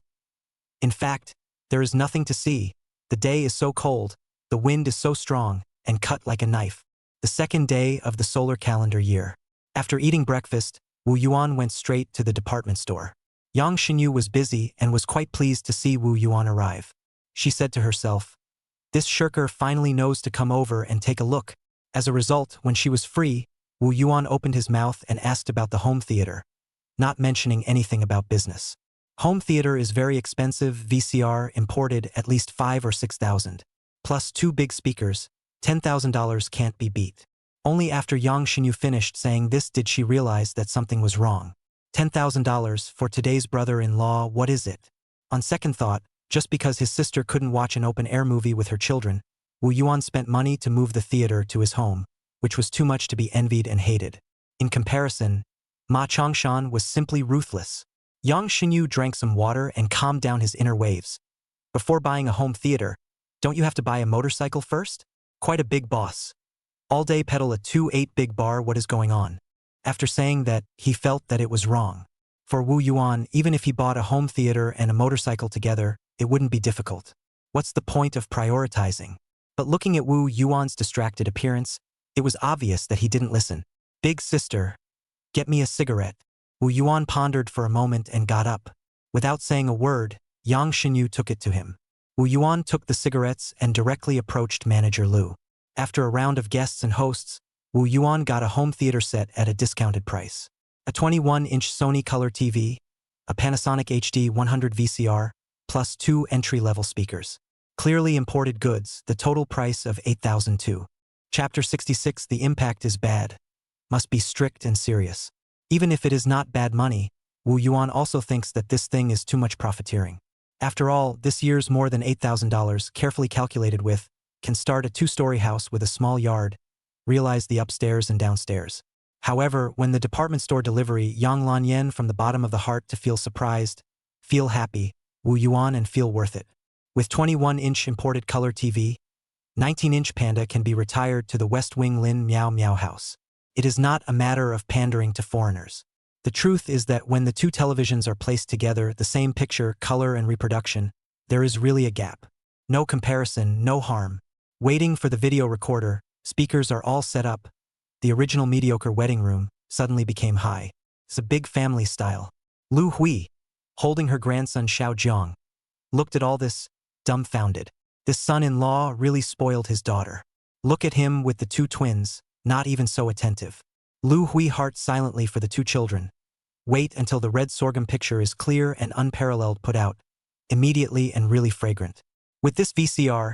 In fact, there is nothing to see. The day is so cold, the wind is so strong, and cut like a knife. The second day of the solar calendar year. After eating breakfast, Wu Yuan went straight to the department store. Yang Xinyu was busy and was quite pleased to see Wu Yuan arrive. She said to herself, "This shirker finally knows to come over and take a look." As a result, when she was free, Wu Yuan opened his mouth and asked about the home theater, not mentioning anything about business. Home theater is very expensive, VCR imported at least 5 or 6,000. Plus 2 big speakers, $10,000 can't be beat. Only after Yang Xinyu finished saying this did she realize that something was wrong. $10,000 for today's brother-in-law, what is it? On second thought, just because his sister couldn't watch an open-air movie with her children, Wu Yuan spent money to move the theater to his home, which was too much to be envied and hated. In comparison, Ma Changshan was simply ruthless. Yang Xinyu drank some water and calmed down his inner waves. Before buying a home theater, don't you have to buy a motorcycle first? Quite a big boss. All day pedal a 2.8 big bar, what is going on? After saying that, he felt that it was wrong. For Wu Yuan, even if he bought a home theater and a motorcycle together, it wouldn't be difficult. What's the point of prioritizing? But looking at Wu Yuan's distracted appearance, it was obvious that he didn't listen. "Big sister, get me a cigarette." Wu Yuan pondered for a moment and got up. Without saying a word, Yang Xinyu took it to him. Wu Yuan took the cigarettes and directly approached manager Lu. After a round of guests and hosts, Wu Yuan got a home theater set at a discounted price. A 21-inch Sony Color TV, a Panasonic HD 100 VCR, plus 2 entry-level speakers. Clearly imported goods, the total price of 8,002. Chapter 66. The impact is bad. Must be strict and serious. Even if it is not bad money, Wu Yuan also thinks that this thing is too much profiteering. After all, this year's more than $8,000, carefully calculated with, can start a 2-story house with a small yard, realize the upstairs and downstairs. However, when the department store delivery Yang Lan Yen from the bottom of the heart to feel surprised, feel happy, Wu Yuan and feel worth it. With 21-inch imported color TV, 19-inch Panda can be retired to the West Wing Lin Miao Miao house. It is not a matter of pandering to foreigners. The truth is that when the two televisions are placed together, the same picture, color and reproduction, there is really a gap. No comparison, no harm. Waiting for the video recorder, speakers are all set up. The original mediocre wedding room suddenly became high. It's a big family style. Lu Hui, holding her grandson Xiao Jiang, looked at all this, dumbfounded. This son-in-law really spoiled his daughter. Look at him with the two twins, not even so attentive. Lu Hui heart silently for the two children. Wait until the red sorghum picture is clear and unparalleled put out, immediately and really fragrant. With this VCR,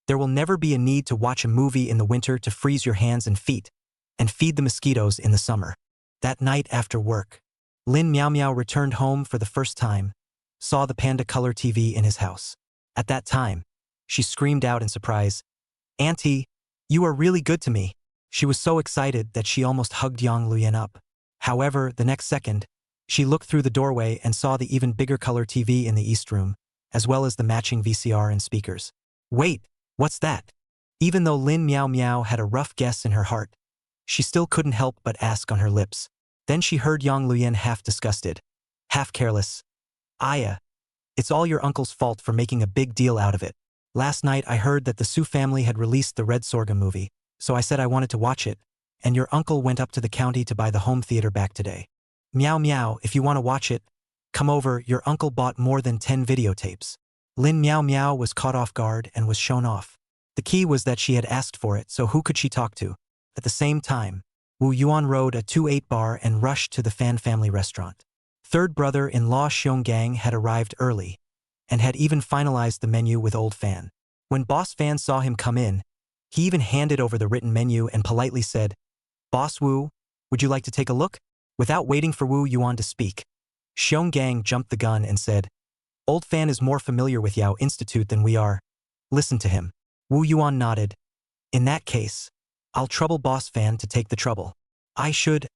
there will never be a need to watch a movie in the winter to freeze your hands and feet, and feed the mosquitoes in the summer. That night after work, Lin Miao Miao returned home for the first time, saw the Panda color TV in his house. At that time, she screamed out in surprise, "Auntie, you are really good to me." She was so excited that she almost hugged Yang Luyan up. However, the next second, she looked through the doorway and saw the even bigger color TV in the East Room, as well as the matching VCR and speakers. Wait, what's that? Even though Lin Miao Miao had a rough guess in her heart, she still couldn't help but ask on her lips. Then she heard Yang Luyan half disgusted, half careless. "Aya, it's all your uncle's fault for making a big deal out of it. Last night I heard that the Su family had released the Red Sorghum movie, so I said I wanted to watch it, and your uncle went up to the county to buy the home theater back today. Meow meow, if you want to watch it, come over. Your uncle bought more than 10 videotapes." Lin Miao Miao was caught off guard and was shown off. The key was that she had asked for it, so who could she talk to? At the same time, Wu Yuan rode a 2-8 bar and rushed to the Fan family restaurant. Third brother-in-law Xiong Gang had arrived early, and had even finalized the menu with Old Fan. When Boss Fan saw him come in, he even handed over the written menu and politely said, "Boss Wu, would you like to take a look?" Without waiting for Wu Yuan to speak, Xiong Gang jumped the gun and said, "Old Fan is more familiar with Yao Institute than we are. Listen to him." Wu Yuan nodded. "In that case, I'll trouble Boss Fan to take the trouble." I should.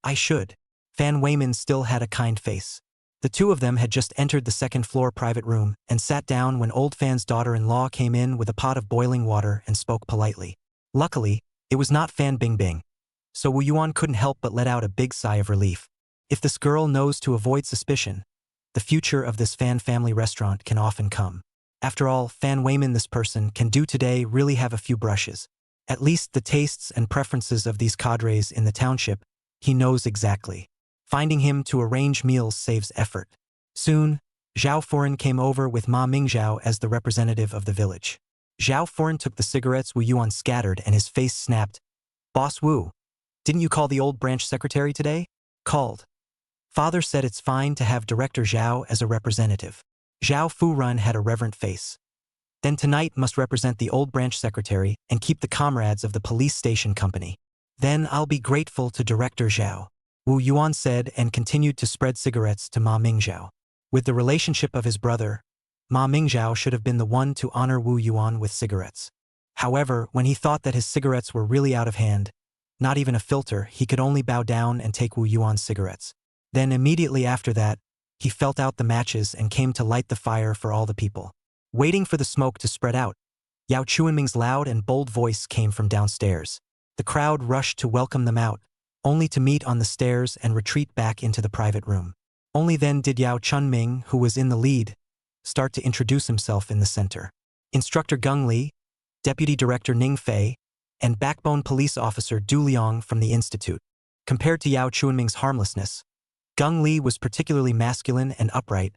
Fan Weimin still had a kind face. The two of them had just entered the second-floor private room and sat down when Old Fan's daughter-in-law came in with a pot of boiling water and spoke politely. Luckily, it was not Fan Bingbing, so Wu Yuan couldn't help but let out a big sigh of relief. If this girl knows to avoid suspicion, the future of this Fan family restaurant can often come. After all, Fan Weimin, this person, can do today really have a few brushes. At least the tastes and preferences of these cadres in the township, he knows exactly. Finding him to arrange meals saves effort. Soon, Zhao Foran came over with Ma Mingzhao as the representative of the village. Zhao Foran took the cigarettes Wu Yuan scattered and his face snapped. "Boss Wu, didn't you call the old branch secretary today?" "Called. Father said it's fine to have Director Zhao as a representative." Zhao Furun had a reverent face. "Then tonight must represent the old branch secretary and keep the comrades of the police station company. Then I'll be grateful to Director Zhao," Wu Yuan said and continued to spread cigarettes to Ma Mingzhao. With the relationship of his brother, Ma Mingzhao should have been the one to honor Wu Yuan with cigarettes. However, when he thought that his cigarettes were really out of hand, not even a filter, he could only bow down and take Wu Yuan's cigarettes. Then immediately after that, he felt out the matches and came to light the fire for all the people. Waiting for the smoke to spread out, Yao Chuanming's loud and bold voice came from downstairs. The crowd rushed to welcome them out, only to meet on the stairs and retreat back into the private room. Only then did Yao Chunming, who was in the lead, start to introduce himself in the center. Instructor Gung Li, Deputy Director Ning Fei, and Backbone Police Officer Du Liang from the Institute. Compared to Yao Chuanming's harmlessness, Gung Li was particularly masculine and upright,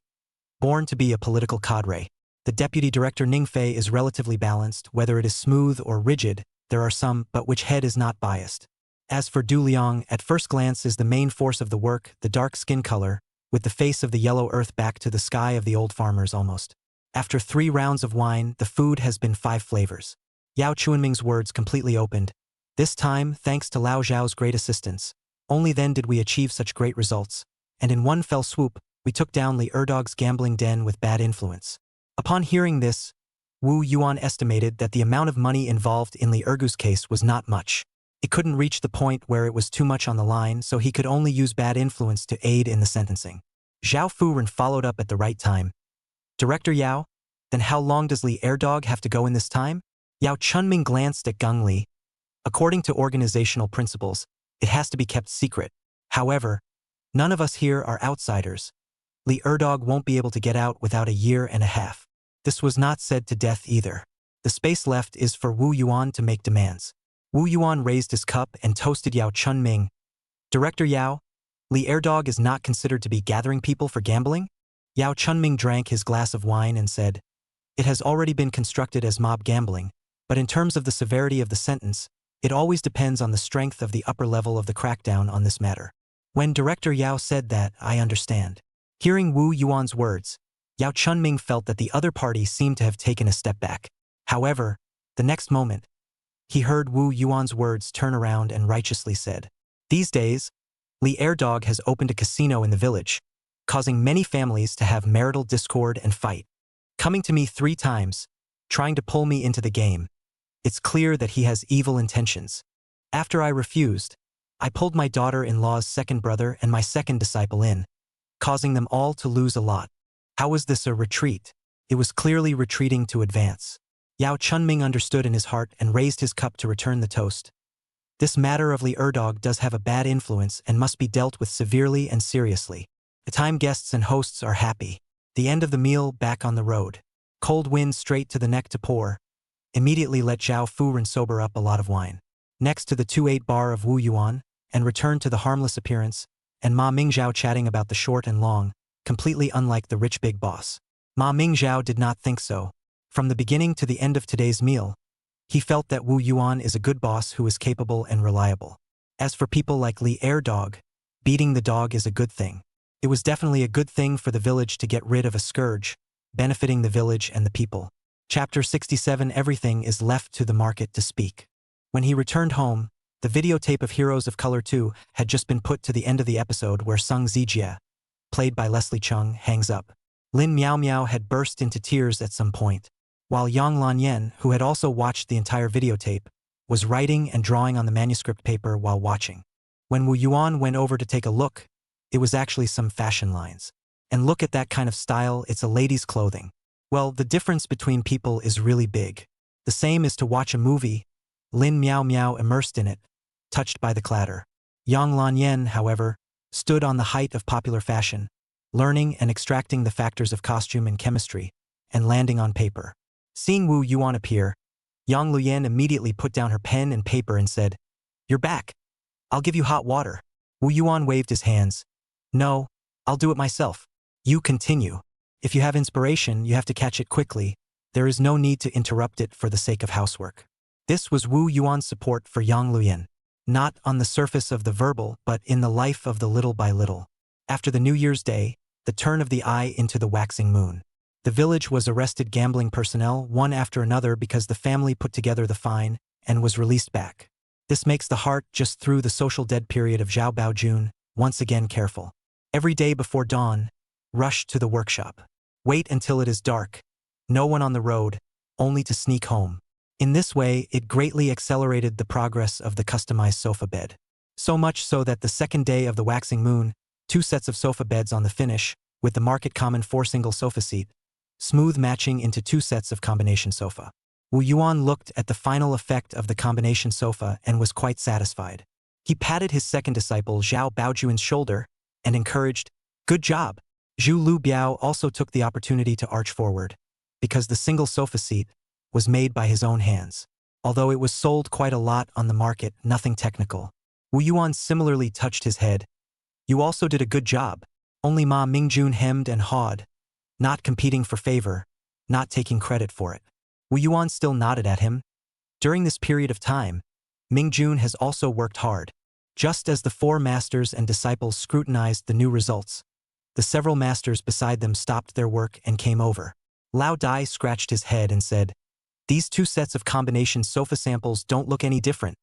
born to be a political cadre. The Deputy Director Ning Fei is relatively balanced, whether it is smooth or rigid, there are some, but which head is not biased. As for Du Liang, at first glance is the main force of the work, the dark skin color, with the face of the yellow earth back to the sky of the old farmers almost. After 3 rounds of wine, the food has been 5 flavors. Yao Chuanming's words completely opened. This time, thanks to Lao Zhao's great assistance. Only then did we achieve such great results. And in one fell swoop, we took down Li Erdog's gambling den with bad influence. Upon hearing this, Wu Yuan estimated that the amount of money involved in Li Ergu's case was not much. It couldn't reach the point where it was too much on the line, so he could only use bad influence to aid in the sentencing. Zhao Furen followed up at the right time. Director Yao? Then how long does Li Erdog have to go in this time? Yao Chunming glanced at Geng Li. According to organizational principles, it has to be kept secret. However, none of us here are outsiders. Li Erdog won't be able to get out without a year and a half. This was not said to death either. The space left is for Wu Yuan to make demands. Wu Yuan raised his cup and toasted Yao Chunming. Director Yao, Li Erdog is not considered to be gathering people for gambling? Yao Chunming drank his glass of wine and said, it has already been constructed as mob gambling, but in terms of the severity of the sentence, it always depends on the strength of the upper level of the crackdown on this matter. When Director Yao said that, I understand. Hearing Wu Yuan's words, Yao Chunming felt that the other party seemed to have taken a step back. However, the next moment, he heard Wu Yuan's words turn around and righteously said, these days, Li Erdog has opened a casino in the village, causing many families to have marital discord and fight. Coming to me 3 times, trying to pull me into the game. It's clear that he has evil intentions. After I refused, I pulled my daughter-in-law's second brother and my second disciple in, causing them all to lose a lot. How was this a retreat? It was clearly retreating to advance. Yao Chunming understood in his heart and raised his cup to return the toast. This matter of Li Erdog does have a bad influence and must be dealt with severely and seriously. The time guests and hosts are happy. The end of the meal back on the road. Cold wind straight to the neck to pour. Immediately let Zhao Furen sober up a lot of wine. Next to the 2-8 bar of Wu Yuan, and returned to the harmless appearance, and Ma Mingzhao chatting about the short and long, completely unlike the rich big boss. Ma Mingzhao did not think so. From the beginning to the end of today's meal, he felt that Wu Yuan is a good boss who is capable and reliable. As for people like Li Erdog, beating the dog is a good thing. It was definitely a good thing for the village to get rid of a scourge, benefiting the village and the people. Chapter 67 Everything is left to the market to speak. When he returned home, the videotape of Heroes of Color 2 had just been put to the end of the episode where Sung Zijie, played by Leslie Chung, hangs up. Lin Miao Miao had burst into tears at some point, while Yang Lanyan, who had also watched the entire videotape, was writing and drawing on the manuscript paper while watching. When Wu Yuan went over to take a look, it was actually some fashion lines. And look at that kind of style, it's a lady's clothing. Well, the difference between people is really big. The same is to watch a movie, Lin Miao Miao immersed in it, touched by the clatter. Yang Lanyan, however, stood on the height of popular fashion, learning and extracting the factors of costume and chemistry, and landing on paper. Seeing Wu Yuan appear, Yang Luyan immediately put down her pen and paper and said, "You're back. I'll give you hot water." Wu Yuan waved his hands. "No, I'll do it myself. You continue. If you have inspiration, you have to catch it quickly. There is no need to interrupt it for the sake of housework." This was Wu Yuan's support for Yang Luyan. Not on the surface of the verbal, but in the life of the little by little. After the New Year's Day, the turn of the eye into the waxing moon. The village was arrested gambling personnel one after another because the family put together the fine and was released back. This makes the heart just through the social dead period of Zhao Baojun once again careful. Every day before dawn, rush to the workshop. Wait until it is dark. No one on the road, only to sneak home. In this way, it greatly accelerated the progress of the customized sofa bed. So much so that the second day of the waxing moon, 2 sets of sofa beds on the finish, with the market common 4-single sofa seat, smooth matching into 2 sets of combination sofa. Wu Yuan looked at the final effect of the combination sofa and was quite satisfied. He patted his second disciple Zhao Baojuan's shoulder and encouraged, "Good job." Zhu Lu Biao also took the opportunity to arch forward, because the single sofa seat was made by his own hands. Although it was sold quite a lot on the market, nothing technical. Wu Yuan similarly touched his head. "You also did a good job." Only Ma Mingjun hemmed and hawed, not competing for favor, not taking credit for it. Wu Yuan still nodded at him. During this period of time, Mingjun has also worked hard. Just as the 4 masters and disciples scrutinized the new results, the several masters beside them stopped their work and came over. Lao Dai scratched his head and said, "These two sets of combination sofa samples don't look any different.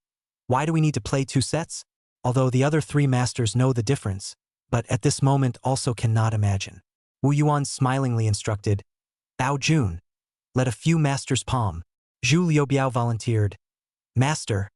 Why do we need to play two sets?" Although the other three masters know the difference, but at this moment also cannot imagine. Wu Yuan smilingly instructed, "Bao Jun, let a few masters palm." Zhu Liubiao volunteered, "Master,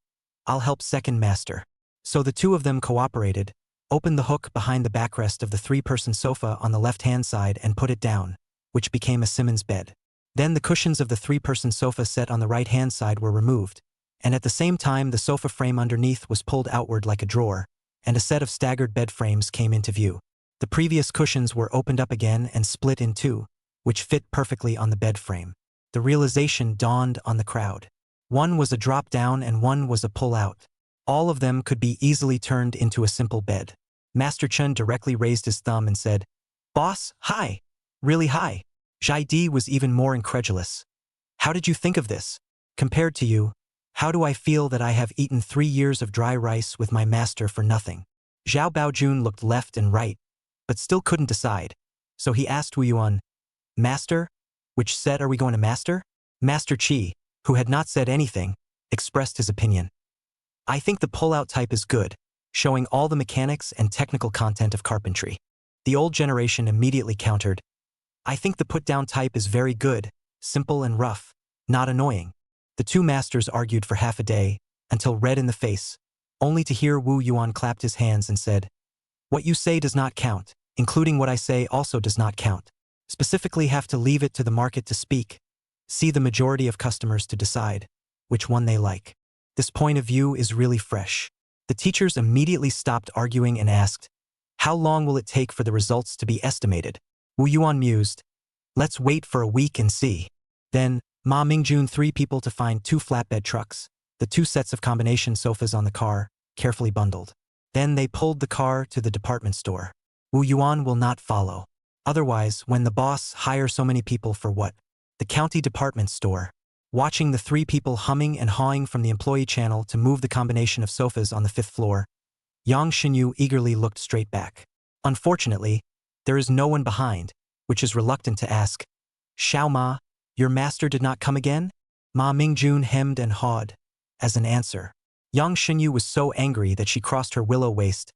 I'll help second master." So the two of them cooperated, opened the hook behind the backrest of the three-person sofa on the left-hand side and put it down, which became a Simmons bed. Then the cushions of the three-person sofa set on the right-hand side were removed, and at the same time the sofa frame underneath was pulled outward like a drawer, and a set of staggered bed frames came into view. The previous cushions were opened up again and split in two, which fit perfectly on the bed frame. The realization dawned on the crowd. One was a drop-down and one was a pull-out. All of them could be easily turned into a simple bed. Master Chen directly raised his thumb and said, "Boss, high. Really high." Zhai Di was even more incredulous. "How did you think of this? Compared to you, how do I feel that I have eaten 3 years of dry rice with my master for nothing?" Zhao Baojun looked left and right, but still couldn't decide. So he asked Wu Yuan, "Master, which set are we going to master?" Master Qi, who had not said anything, expressed his opinion. "I think the pull-out type is good, showing all the mechanics and technical content of carpentry." The old generation immediately countered, "I think the put-down type is very good, simple and rough, not annoying." The two masters argued for half a day, until red in the face, only to hear Wu Yuan clapped his hands and said, "What you say does not count, including what I say also does not count. Specifically have to leave it to the market to speak. See the majority of customers to decide which one they like. This point of view is really fresh." The teachers immediately stopped arguing and asked, "How long will it take for the results to be estimated?" Wu Yuan mused, "Let's wait for a week and see." Then, Ma Mingjun 3 people to find 2 flatbed trucks, the 2 sets of combination sofas on the car, carefully bundled. Then they pulled the car to the department store. Wu Yuan will not follow. Otherwise, when the boss hires so many people for what? The county department store. Watching the 3 people humming and hawing from the employee channel to move the combination of sofas on the 5th floor, Yang Xinyu eagerly looked straight back. Unfortunately, there is no one behind, which is reluctant to ask, "Xiao Ma, your master did not come again?" Ma Mingjun hemmed and hawed. As an answer, Yang Xinyu was so angry that she crossed her willow waist.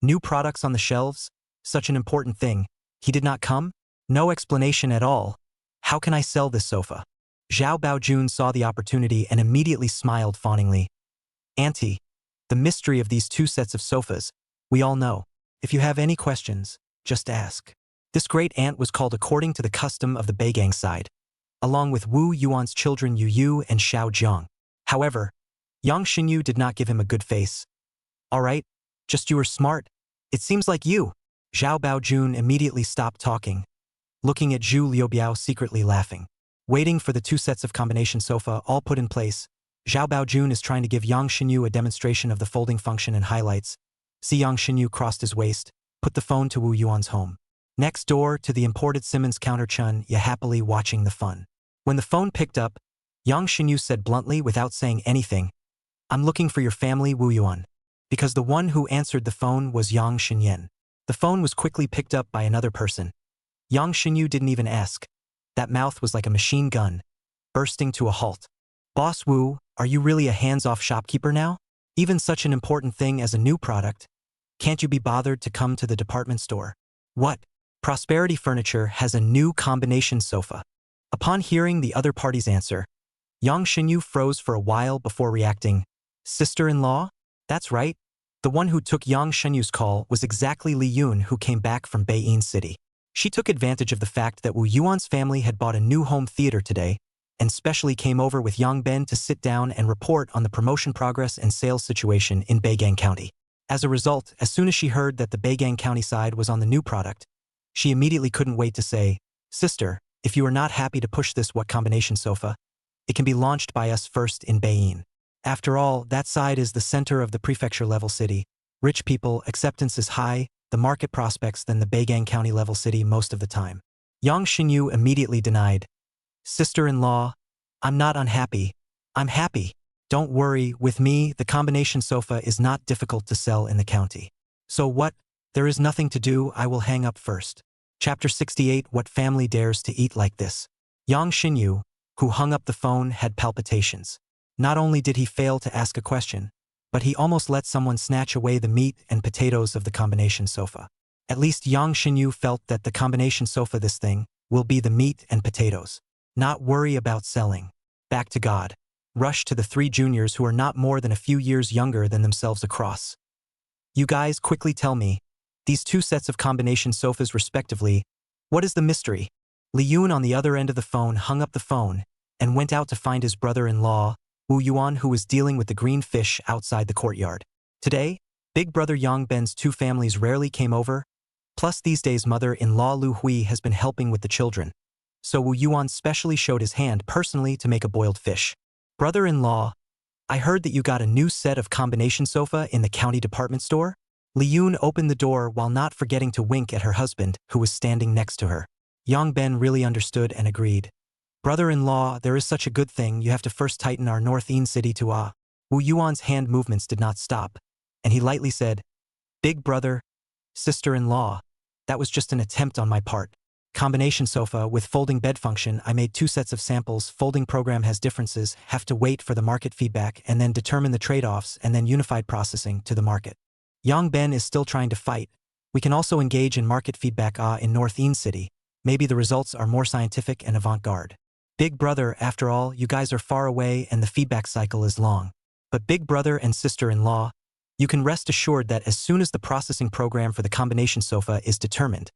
New products on the shelves? Such an important thing. He did not come? No explanation at all. How can I sell this sofa? Zhao Baojun saw the opportunity and immediately smiled fawningly. "Auntie, the mystery of these 2 sets of sofas, we all know. If you have any questions, just ask." This great aunt was called according to the custom of the Beigang side, along with Wu Yuan's children Yu Yu and Xiao Jiang. However, Yang Xinyu did not give him a good face. "All right, just you are smart. It seems like you." Zhao Baojun immediately stopped talking, looking at Zhu Liubiao secretly laughing. Waiting for the 2 sets of combination sofa all put in place, Zhao Baojun is trying to give Yang Xinyu a demonstration of the folding function and highlights. See, Yang Xinyu crossed his waist, put the phone to Wu Yuan's home. Next door to the imported Simmons counter Chun ya happily watching the fun. When the phone picked up, Yang Xinyu said bluntly without saying anything, "I'm looking for your family, Wu Yuan." Because the one who answered the phone was Yang Xinyan. The phone was quickly picked up by another person. Yang Xinyu didn't even ask. That mouth was like a machine gun, bursting to a halt. "Boss Wu, are you really a hands-off shopkeeper now? Even such an important thing as a new product? Can't you be bothered to come to the department store?" "What? Prosperity Furniture has a new combination sofa." Upon hearing the other party's answer, Yang Xinyu froze for a while before reacting. "Sister-in-law? That's right. The one who took Yang Shenyu's call was exactly Li Yun, who came back from Beiyin City. She took advantage of the fact that Wu Yuan's family had bought a new home theater today, and specially came over with Yang Ben to sit down and report on the promotion progress and sales situation in Beigang County. As a result, as soon as she heard that the Beigang County side was on the new product, she immediately couldn't wait to say, "Sister, if you are not happy to push this what combination sofa, it can be launched by us first in Beiyin. After all, that side is the center of the prefecture-level city. Rich people, acceptance is high, the market prospects than the Beigang County-level city most of the time." Yang Xinyu immediately denied. "Sister-in-law, I'm not unhappy. I'm happy. Don't worry, with me, the combination sofa is not difficult to sell in the county. So what? There is nothing to do, I will hang up first." Chapter 68. What family dares to eat like this? Yang Xinyu, who hung up the phone, had palpitations. Not only did he fail to ask a question, but he almost let someone snatch away the meat and potatoes of the combination sofa. At least Yang Xinyu felt that the combination sofa, this thing, will be the meat and potatoes. Not worry about selling. Back to God. Rush to the three juniors who are not more than a few years younger than themselves across. You guys quickly tell me, these two sets of combination sofas respectively, what is the mystery? Li Yun on the other end of the phone hung up the phone and went out to find his brother-in-law, Wu Yuan, who was dealing with the green fish outside the courtyard. Today, big brother Yang Ben's two families rarely came over, plus these days mother-in-law Lu Hui has been helping with the children. So Wu Yuan specially showed his hand personally to make a boiled fish. Brother-in-law, I heard that you got a new set of combination sofa in the county department store? Li Yun opened the door while not forgetting to wink at her husband, who was standing next to her. Yang Ben really understood and agreed. Brother-in-law, there is such a good thing, you have to first tighten our northern city to Wu Yuan's hand movements did not stop, and he lightly said, Big brother, sister-in-law, that was just an attempt on my part. Combination sofa with folding bed function, I made two sets of samples, folding program has differences, have to wait for the market feedback and then determine the trade-offs and then unified processing to the market. Yang Ben is still trying to fight. We can also engage in market feedback in northern city. Maybe the results are more scientific and avant-garde. Big brother, after all, you guys are far away and the feedback cycle is long. But big brother and sister-in-law, you can rest assured that as soon as the processing program for the combination sofa is determined,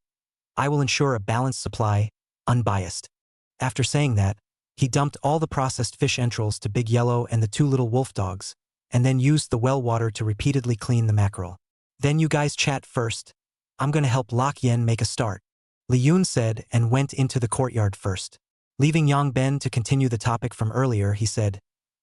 I will ensure a balanced supply, unbiased. After saying that, he dumped all the processed fish entrails to Big Yellow and the two little wolf dogs, and then used the well water to repeatedly clean the mackerel. Then you guys chat first. I'm gonna help Lok Yen make a start. Li Yun said and went into the courtyard first. Leaving Yang Ben to continue the topic from earlier, he said,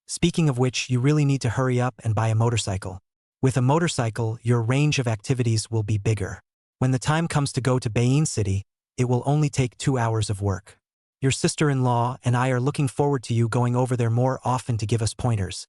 Speaking of which, you really need to hurry up and buy a motorcycle. With a motorcycle, your range of activities will be bigger. When the time comes to go to Beijing City, it will only take 2 hours of work. Your sister-in-law and I are looking forward to you going over there more often to give us pointers,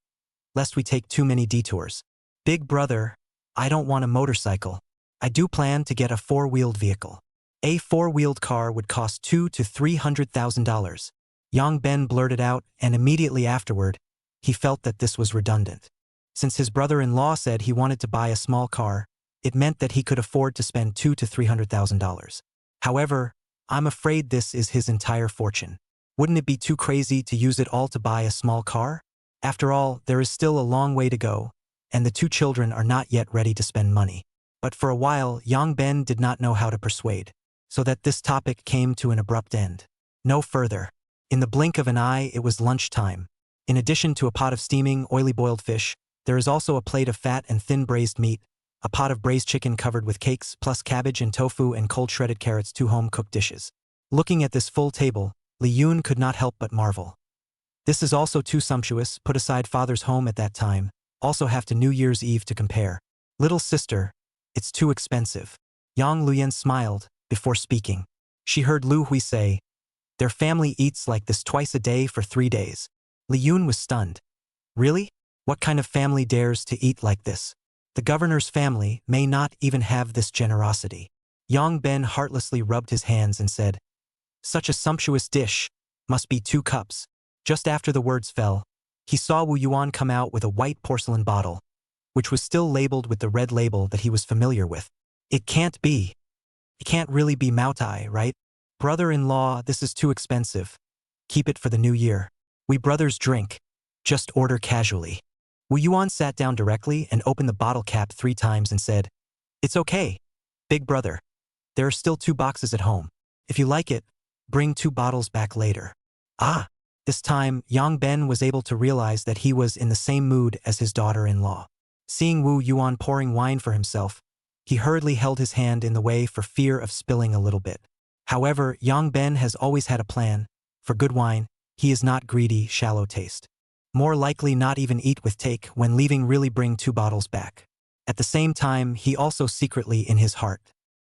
lest we take too many detours. Big brother, I don't want a motorcycle. I do plan to get a four-wheeled vehicle. A four-wheeled car would cost $200,000 to $300,000. Yang Ben blurted out, and immediately afterward, he felt that this was redundant. Since his brother-in-law said he wanted to buy a small car, it meant that he could afford to spend $200,000 to $300,000. However, I'm afraid this is his entire fortune. Wouldn't it be too crazy to use it all to buy a small car? After all, there is still a long way to go, and the two children are not yet ready to spend money. But for a while, Yang Ben did not know how to persuade, so that this topic came to an abrupt end. No further. In the blink of an eye, it was lunchtime. In addition to a pot of steaming, oily boiled fish, there is also a plate of fat and thin braised meat, a pot of braised chicken covered with cakes, plus cabbage and tofu and cold shredded carrots, 2 home-cooked dishes. Looking at this full table, Li Yun could not help but marvel. This is also too sumptuous, put aside father's home at that time, also have to New Year's Eve to compare. Little sister, it's too expensive. Yang Luyan smiled, before speaking. She heard Lu Hui say, Their family eats like this twice a day for 3 days. Li Yun was stunned. Really? What kind of family dares to eat like this? The governor's family may not even have this generosity. Yang Ben heartlessly rubbed his hands and said, Such a sumptuous dish, must be 2 cups. Just after the words fell, he saw Wu Yuan come out with a white porcelain bottle, which was still labeled with the red label that he was familiar with. It can't be. It can't really be Maotai, right? Brother-in-law, this is too expensive. Keep it for the new year. We brothers drink. Just order casually. Wu Yuan sat down directly and opened the bottle cap 3 times and said, It's okay, big brother. There are still 2 boxes at home. If you like it, bring 2 bottles back later. Ah! This time, Yang Ben was able to realize that he was in the same mood as his daughter-in-law. Seeing Wu Yuan pouring wine for himself, he hurriedly held his hand in the way for fear of spilling a little bit. However, Yang Ben has always had a plan. For good wine, he is not greedy, shallow taste. More likely not even eat with take when leaving, really bring 2 bottles back. At the same time, he also secretly in his heart,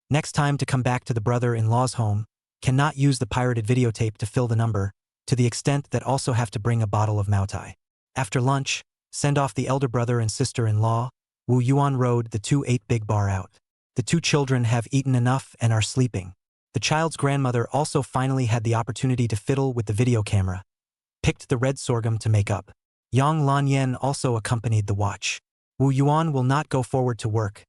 next time to come back to the brother-in-law's home, cannot use the pirated videotape to fill the number, to the extent that also have to bring a bottle of Maotai. After lunch, send off the elder brother and sister-in-law, Wu Yuan rode the 2-8 big bar out. The 2 children have eaten enough and are sleeping. The child's grandmother also finally had the opportunity to fiddle with the video camera, picked the red sorghum to make up. Yang Lanyan also accompanied the watch. Wu Yuan will not go forward to work,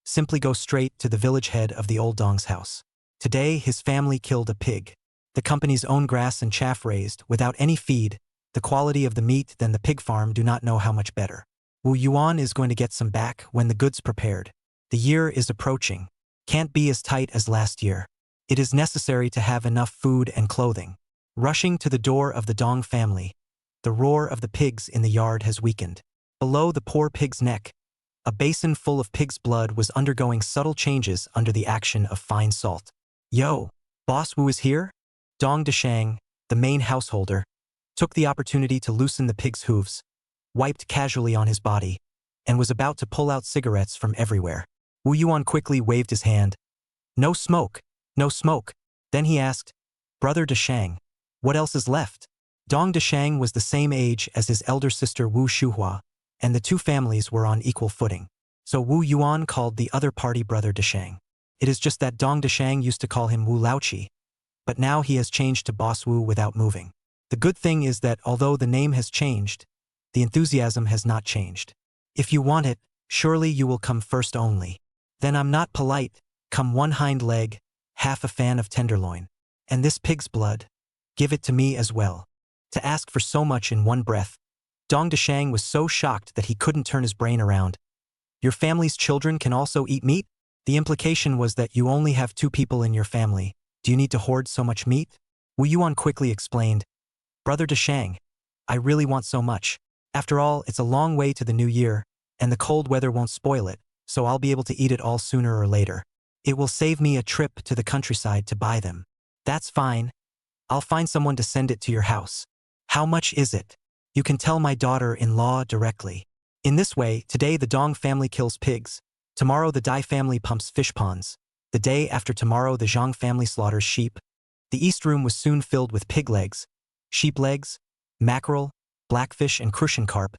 simply go straight to the village head of the old Dong's house. Today, his family killed a pig. The company's own grass and chaff raised, without any feed, the quality of the meat than the pig farm do not know how much better. Wu Yuan is going to get some back when the goods prepared. The year is approaching. Can't be as tight as last year. It is necessary to have enough food and clothing. Rushing to the door of the Dong family, the roar of the pigs in the yard has weakened. Below the poor pig's neck, a basin full of pig's blood was undergoing subtle changes under the action of fine salt. Yo, Boss Wu is here? Dong Deshang, the main householder, took the opportunity to loosen the pig's hooves, wiped casually on his body, and was about to pull out cigarettes from everywhere. Wu Yuan quickly waved his hand. No smoke, no smoke. Then he asked, Brother Deshang, what else is left? Dong Deshang was the same age as his elder sister Wu Shuhua, and the two families were on equal footing. So Wu Yuan called the other party Brother Deshang. It is just that Dong Deshang used to call him Wu Laoqi, but now he has changed to Boss Wu without moving. The good thing is that although the name has changed, the enthusiasm has not changed. If you want it, surely you will come first only. Then I'm not polite, come one hind leg, half a fan of tenderloin. And this pig's blood, give it to me as well. To ask for so much in one breath, Dong Deshang was so shocked that he couldn't turn his brain around. Your family's children can also eat meat? The implication was that you only have 2 people in your family. Do you need to hoard so much meat? Wu Yuan quickly explained, Brother Deshang, I really want so much. After all, it's a long way to the new year, and the cold weather won't spoil it, so I'll be able to eat it all sooner or later. It will save me a trip to the countryside to buy them. That's fine. I'll find someone to send it to your house. How much is it? You can tell my daughter-in-law directly. In this way, today the Dong family kills pigs, tomorrow the Dai family pumps fish ponds, the day after tomorrow the Zhang family slaughters sheep. The east room was soon filled with pig legs, sheep legs, mackerel, blackfish and crucian carp,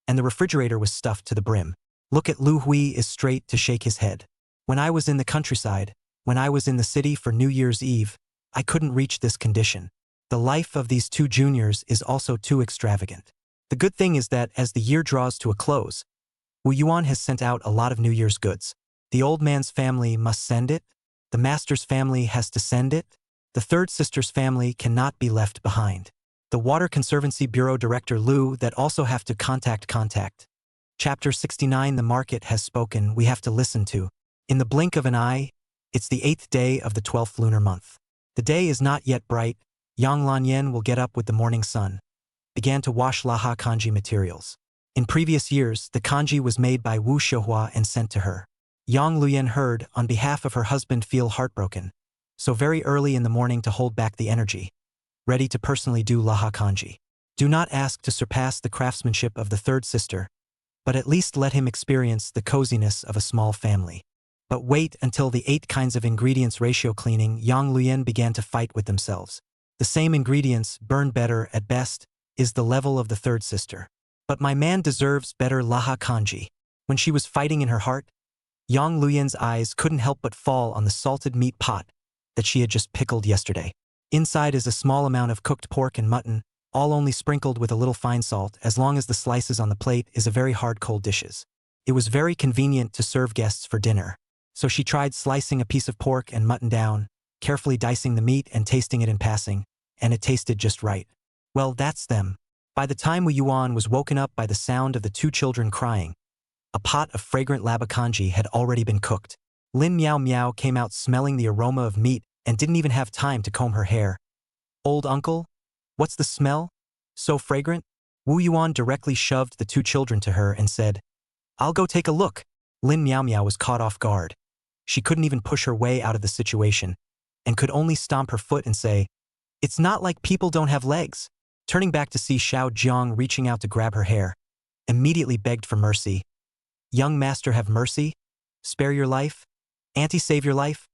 and the refrigerator was stuffed to the brim. Look at Lu Hui is straight to shake his head. When I was in the countryside, when I was in the city for New Year's Eve, I couldn't reach this condition. The life of these 2 juniors is also too extravagant. The good thing is that as the year draws to a close, Wu Yuan has sent out a lot of New Year's goods. The old man's family must send it, the master's family has to send it, the third sister's family cannot be left behind. The Water Conservancy Bureau Director Lu that also have to contact. Chapter 69 The market has spoken, we have to listen to. In the blink of an eye, it's the 8th day of the 12th lunar month. The day is not yet bright. Yang Lanyan will get up with the morning sun, began to wash Laha kanji materials. In previous years, the kanji was made by Wu Shuhua and sent to her. Yang Luyan heard, on behalf of her husband, feel heartbroken, so very early in the morning to hold back the energy, ready to personally do Laha kanji. Do not ask to surpass the craftsmanship of the third sister, but at least let him experience the coziness of a small family. But wait until the 8 kinds of ingredients ratio cleaning. Yang Luyan began to fight with themselves. The same ingredients, burn better at best, is the level of the third sister. But my man deserves better Laha kanji. When she was fighting in her heart, Yang Luyan's eyes couldn't help but fall on the salted meat pot that she had just pickled yesterday. Inside is a small amount of cooked pork and mutton, all only sprinkled with a little fine salt, as long as the slices on the plate is a very hard cold dishes. It was very convenient to serve guests for dinner. So she tried slicing a piece of pork and mutton down, carefully dicing the meat and tasting it in passing, and it tasted just right. Well, that's them. By the time Wu Yuan was woken up by the sound of the 2 children crying, a pot of fragrant laba kanji had already been cooked. Lin Miao Miao came out smelling the aroma of meat and didn't even have time to comb her hair. Old uncle? What's the smell? So fragrant? Wu Yuan directly shoved the 2 children to her and said, I'll go take a look. Lin Miao Miao was caught off guard. She couldn't even push her way out of the situation, and could only stomp her foot and say, It's not like people don't have legs. Turning back to see Xiao Jiang reaching out to grab her hair, immediately begged for mercy. Young master, have mercy? Spare your life? Auntie, save your life?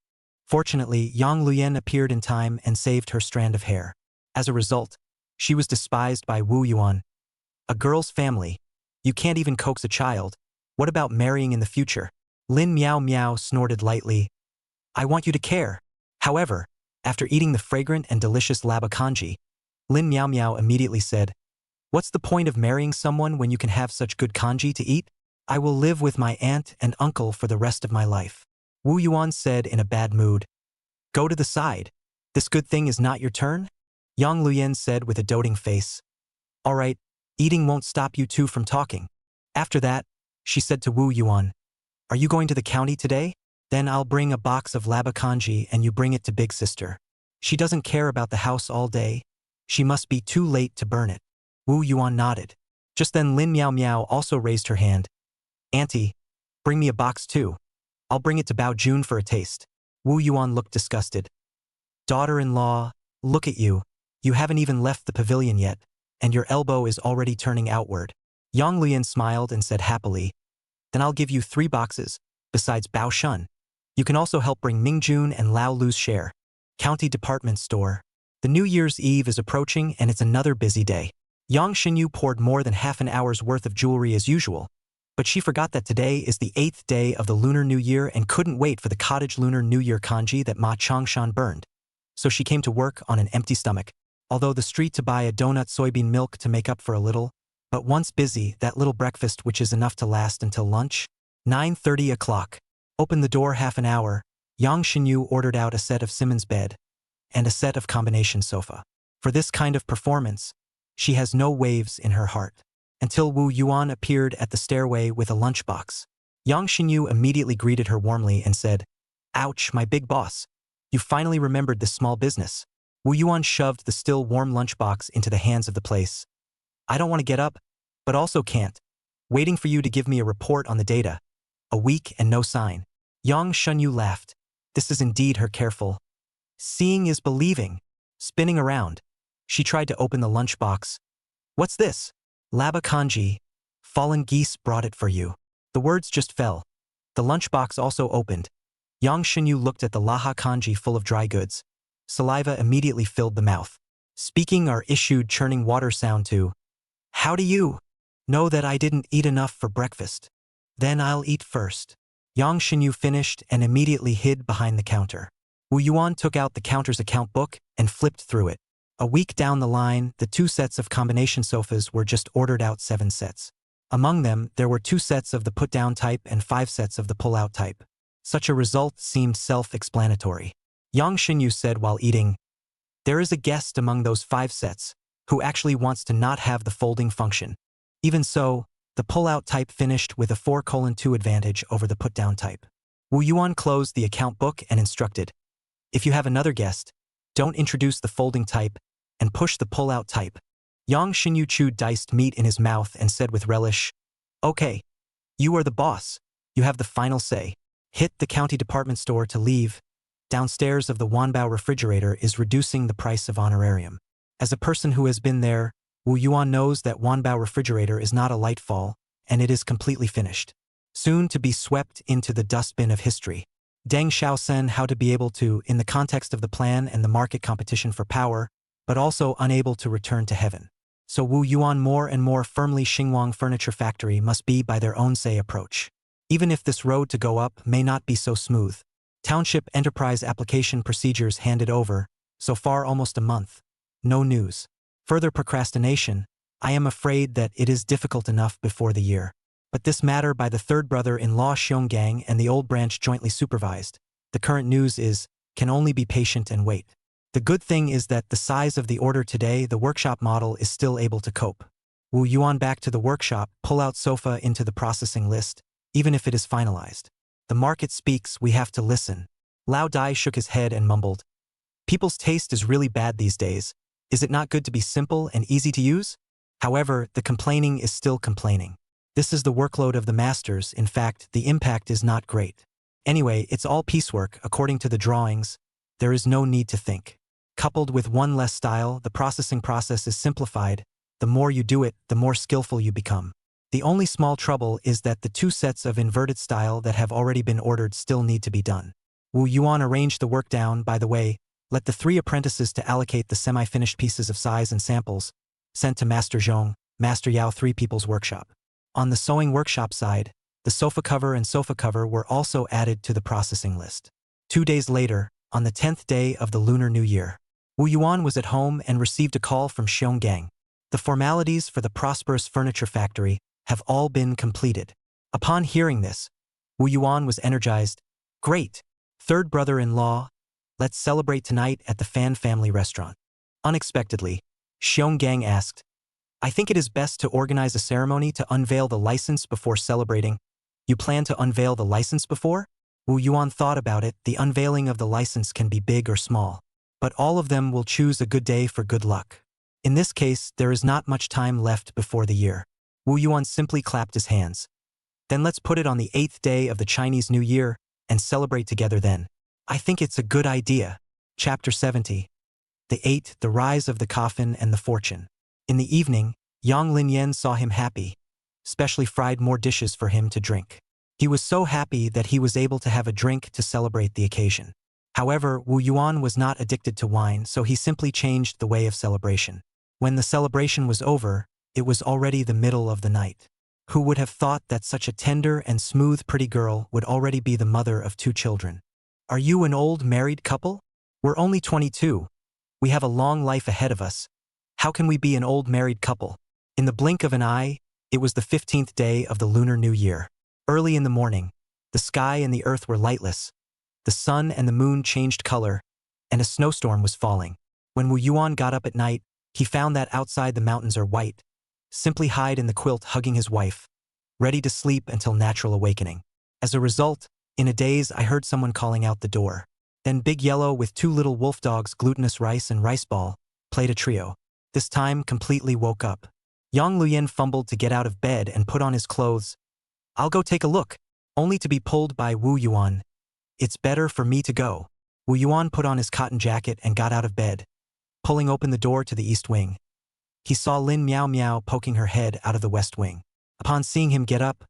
Fortunately, Yang Luyan appeared in time and saved her strand of hair. As a result, she was despised by Wu Yuan. A girl's family. You can't even coax a child. What about marrying in the future? Lin Miao Miao snorted lightly. I want you to care. However, After eating the fragrant and delicious laba kanji, Lin Miao Miao immediately said, "What's the point of marrying someone when you can have such good kanji to eat? I will live with my aunt and uncle for the rest of my life." Wu Yuan said in a bad mood, "Go to the side. This good thing is not your turn?" Yang Luyan said with a doting face, "All right, eating won't stop you two from talking." After that, she said to Wu Yuan, "Are you going to the county today? Then I'll bring a box of laba kanji and you bring it to big sister. She doesn't care about the house all day. She must be too late to burn it." Wu Yuan nodded. Just then Lin Miao Miao also raised her hand. "Auntie, bring me a box too. I'll bring it to Bao Jun for a taste." Wu Yuan looked disgusted. "Daughter-in-law, look at you. You haven't even left the pavilion yet, and your elbow is already turning outward." Yang Lian smiled and said happily, "Then I'll give you 3 boxes, besides Bao Shun. You can also help bring Mingjun and Lao Lu's share." County Department Store. The New Year's Eve is approaching and it's another busy day. Yang Xinyu poured more than half an hour's worth of jewelry as usual, but she forgot that today is the 8th day of the Lunar New Year and couldn't wait for the cottage Lunar New Year kanji that Ma Changshan burned. So she came to work on an empty stomach, although the street to buy a donut soybean milk to make up for a little, but once busy, that little breakfast which is enough to last until lunch. 9:30 o'clock. Open the door half an hour. Yang Xinyu ordered out a set of Simmons bed and a set of combination sofa. For this kind of performance, she has no waves in her heart. Until Wu Yuan appeared at the stairway with a lunchbox. Yang Xinyu immediately greeted her warmly and said, "Ouch, my big boss. You finally remembered this small business." Wu Yuan shoved the still warm lunchbox into the hands of the place. "I don't want to get up, but also can't. Waiting for you to give me a report on the data. A week and no sign." Yang Shunyu laughed. This is indeed her careful. Seeing is believing. Spinning around, she tried to open the lunchbox. "What's this?" "Laba kanji. Fallen geese brought it for you." The words just fell. The lunchbox also opened. Yang Xinyu looked at the laha kanji full of dry goods. Saliva immediately filled the mouth. Speaking or issued churning water sound to, "How do you know that I didn't eat enough for breakfast? Then I'll eat first." Yang Xinyu finished and immediately hid behind the counter. Wu Yuan took out the counter's account book and flipped through it. A week down the line, the 2 sets of combination sofas were just ordered out 7 sets. Among them, there were 2 sets of the put-down type and 5 sets of the pull-out type. Such a result seemed self-explanatory. Yang Xinyu said while eating, "There is a guest among those 5 sets who actually wants to not have the folding function. Even so, the pull-out type finished with a 4:2 advantage over the put-down type." Wu Yuan closed the account book and instructed, "If you have another guest, don't introduce the folding type and push the pull-out type." Yang Xinyu chewed diced meat in his mouth and said with relish, "Okay, you are the boss. You have the final say." Hit the county department store to leave. Downstairs of the Wanbao refrigerator is reducing the price of honorarium. As a person who has been there, Wu Yuan knows that Wanbao refrigerator is not a light fall, and it is completely finished. Soon to be swept into the dustbin of history. Deng Xiaosen how to be able to, in the context of the plan and the market competition for power, but also unable to return to heaven. So Wu Yuan more and more firmly Xingwang Furniture Factory must be by their own say approach. Even if this road to go up may not be so smooth. Township Enterprise Application Procedures handed over, so far almost a month. No news. Further procrastination, I am afraid that it is difficult enough before the year. But this matter by the third brother-in-law Xionggang and the old branch jointly supervised. The current news is, can only be patient and wait. The good thing is that the size of the order today, the workshop model is still able to cope. Wu Yuan back to the workshop, pull out sofa into the processing list, even if it is finalized. The market speaks, we have to listen. Lao Dai shook his head and mumbled, "People's taste is really bad these days. Is it not good to be simple and easy to use?" However, the complaining is still complaining. This is the workload of the masters. In fact, the impact is not great. Anyway, it's all piecework according to the drawings. There is no need to think. Coupled with one less style, the processing process is simplified. The more you do it, the more skillful you become. The only small trouble is that the 2 sets of inverted style that have already been ordered still need to be done. Wu Yuan arranged the work down, by the way, let the 3 apprentices to allocate the semi-finished pieces of size and samples, sent to Master Zhong, Master Yao 3 People's Workshop. On the sewing workshop side, the sofa cover and sofa cover were also added to the processing list. 2 days later, on the 10th day of the Lunar New Year. Wu Yuan was at home and received a call from Xionggang. The formalities for the prosperous furniture factory have all been completed. Upon hearing this, Wu Yuan was energized. Great! Third brother-in-law, let's celebrate tonight at the Fan family restaurant. Unexpectedly, Xionggang asked, I think it is best to organize a ceremony to unveil the license before celebrating. You plan to unveil the license before? Wu Yuan thought about it. The unveiling of the license can be big or small, but all of them will choose a good day for good luck. In this case, there is not much time left before the year. Wu Yuan simply clapped his hands. Then let's put it on the 8th day of the Chinese New Year and celebrate together then. I think it's a good idea. Chapter 70. The 8th, the rise of the coffin and the fortune. In the evening, Yang Linyan saw him happy, specially fried more dishes for him to drink. He was so happy that he was able to have a drink to celebrate the occasion. However, Wu Yuan was not addicted to wine, so he simply changed the way of celebration. When the celebration was over, it was already the middle of the night. Who would have thought that such a tender and smooth pretty girl would already be the mother of 2 children? Are you an old married couple? We're only 22. We have a long life ahead of us. How can we be an old married couple? In the blink of an eye, it was the 15th day of the Lunar New Year. Early in the morning, the sky and the earth were lightless. The sun and the moon changed color, and a snowstorm was falling. When Wu Yuan got up at night, he found that outside the mountains are white. Simply hide in the quilt hugging his wife, ready to sleep until natural awakening. As a result, in a daze I heard someone calling out the door. Then Big Yellow with 2 little wolf dogs, glutinous rice and rice ball, played a trio. This time completely woke up. Yang Luyan fumbled to get out of bed and put on his clothes. I'll go take a look, only to be pulled by Wu Yuan. It's better for me to go. Wu Yuan put on his cotton jacket and got out of bed, pulling open the door to the east wing. He saw Lin Miao Miao poking her head out of the west wing. Upon seeing him get up,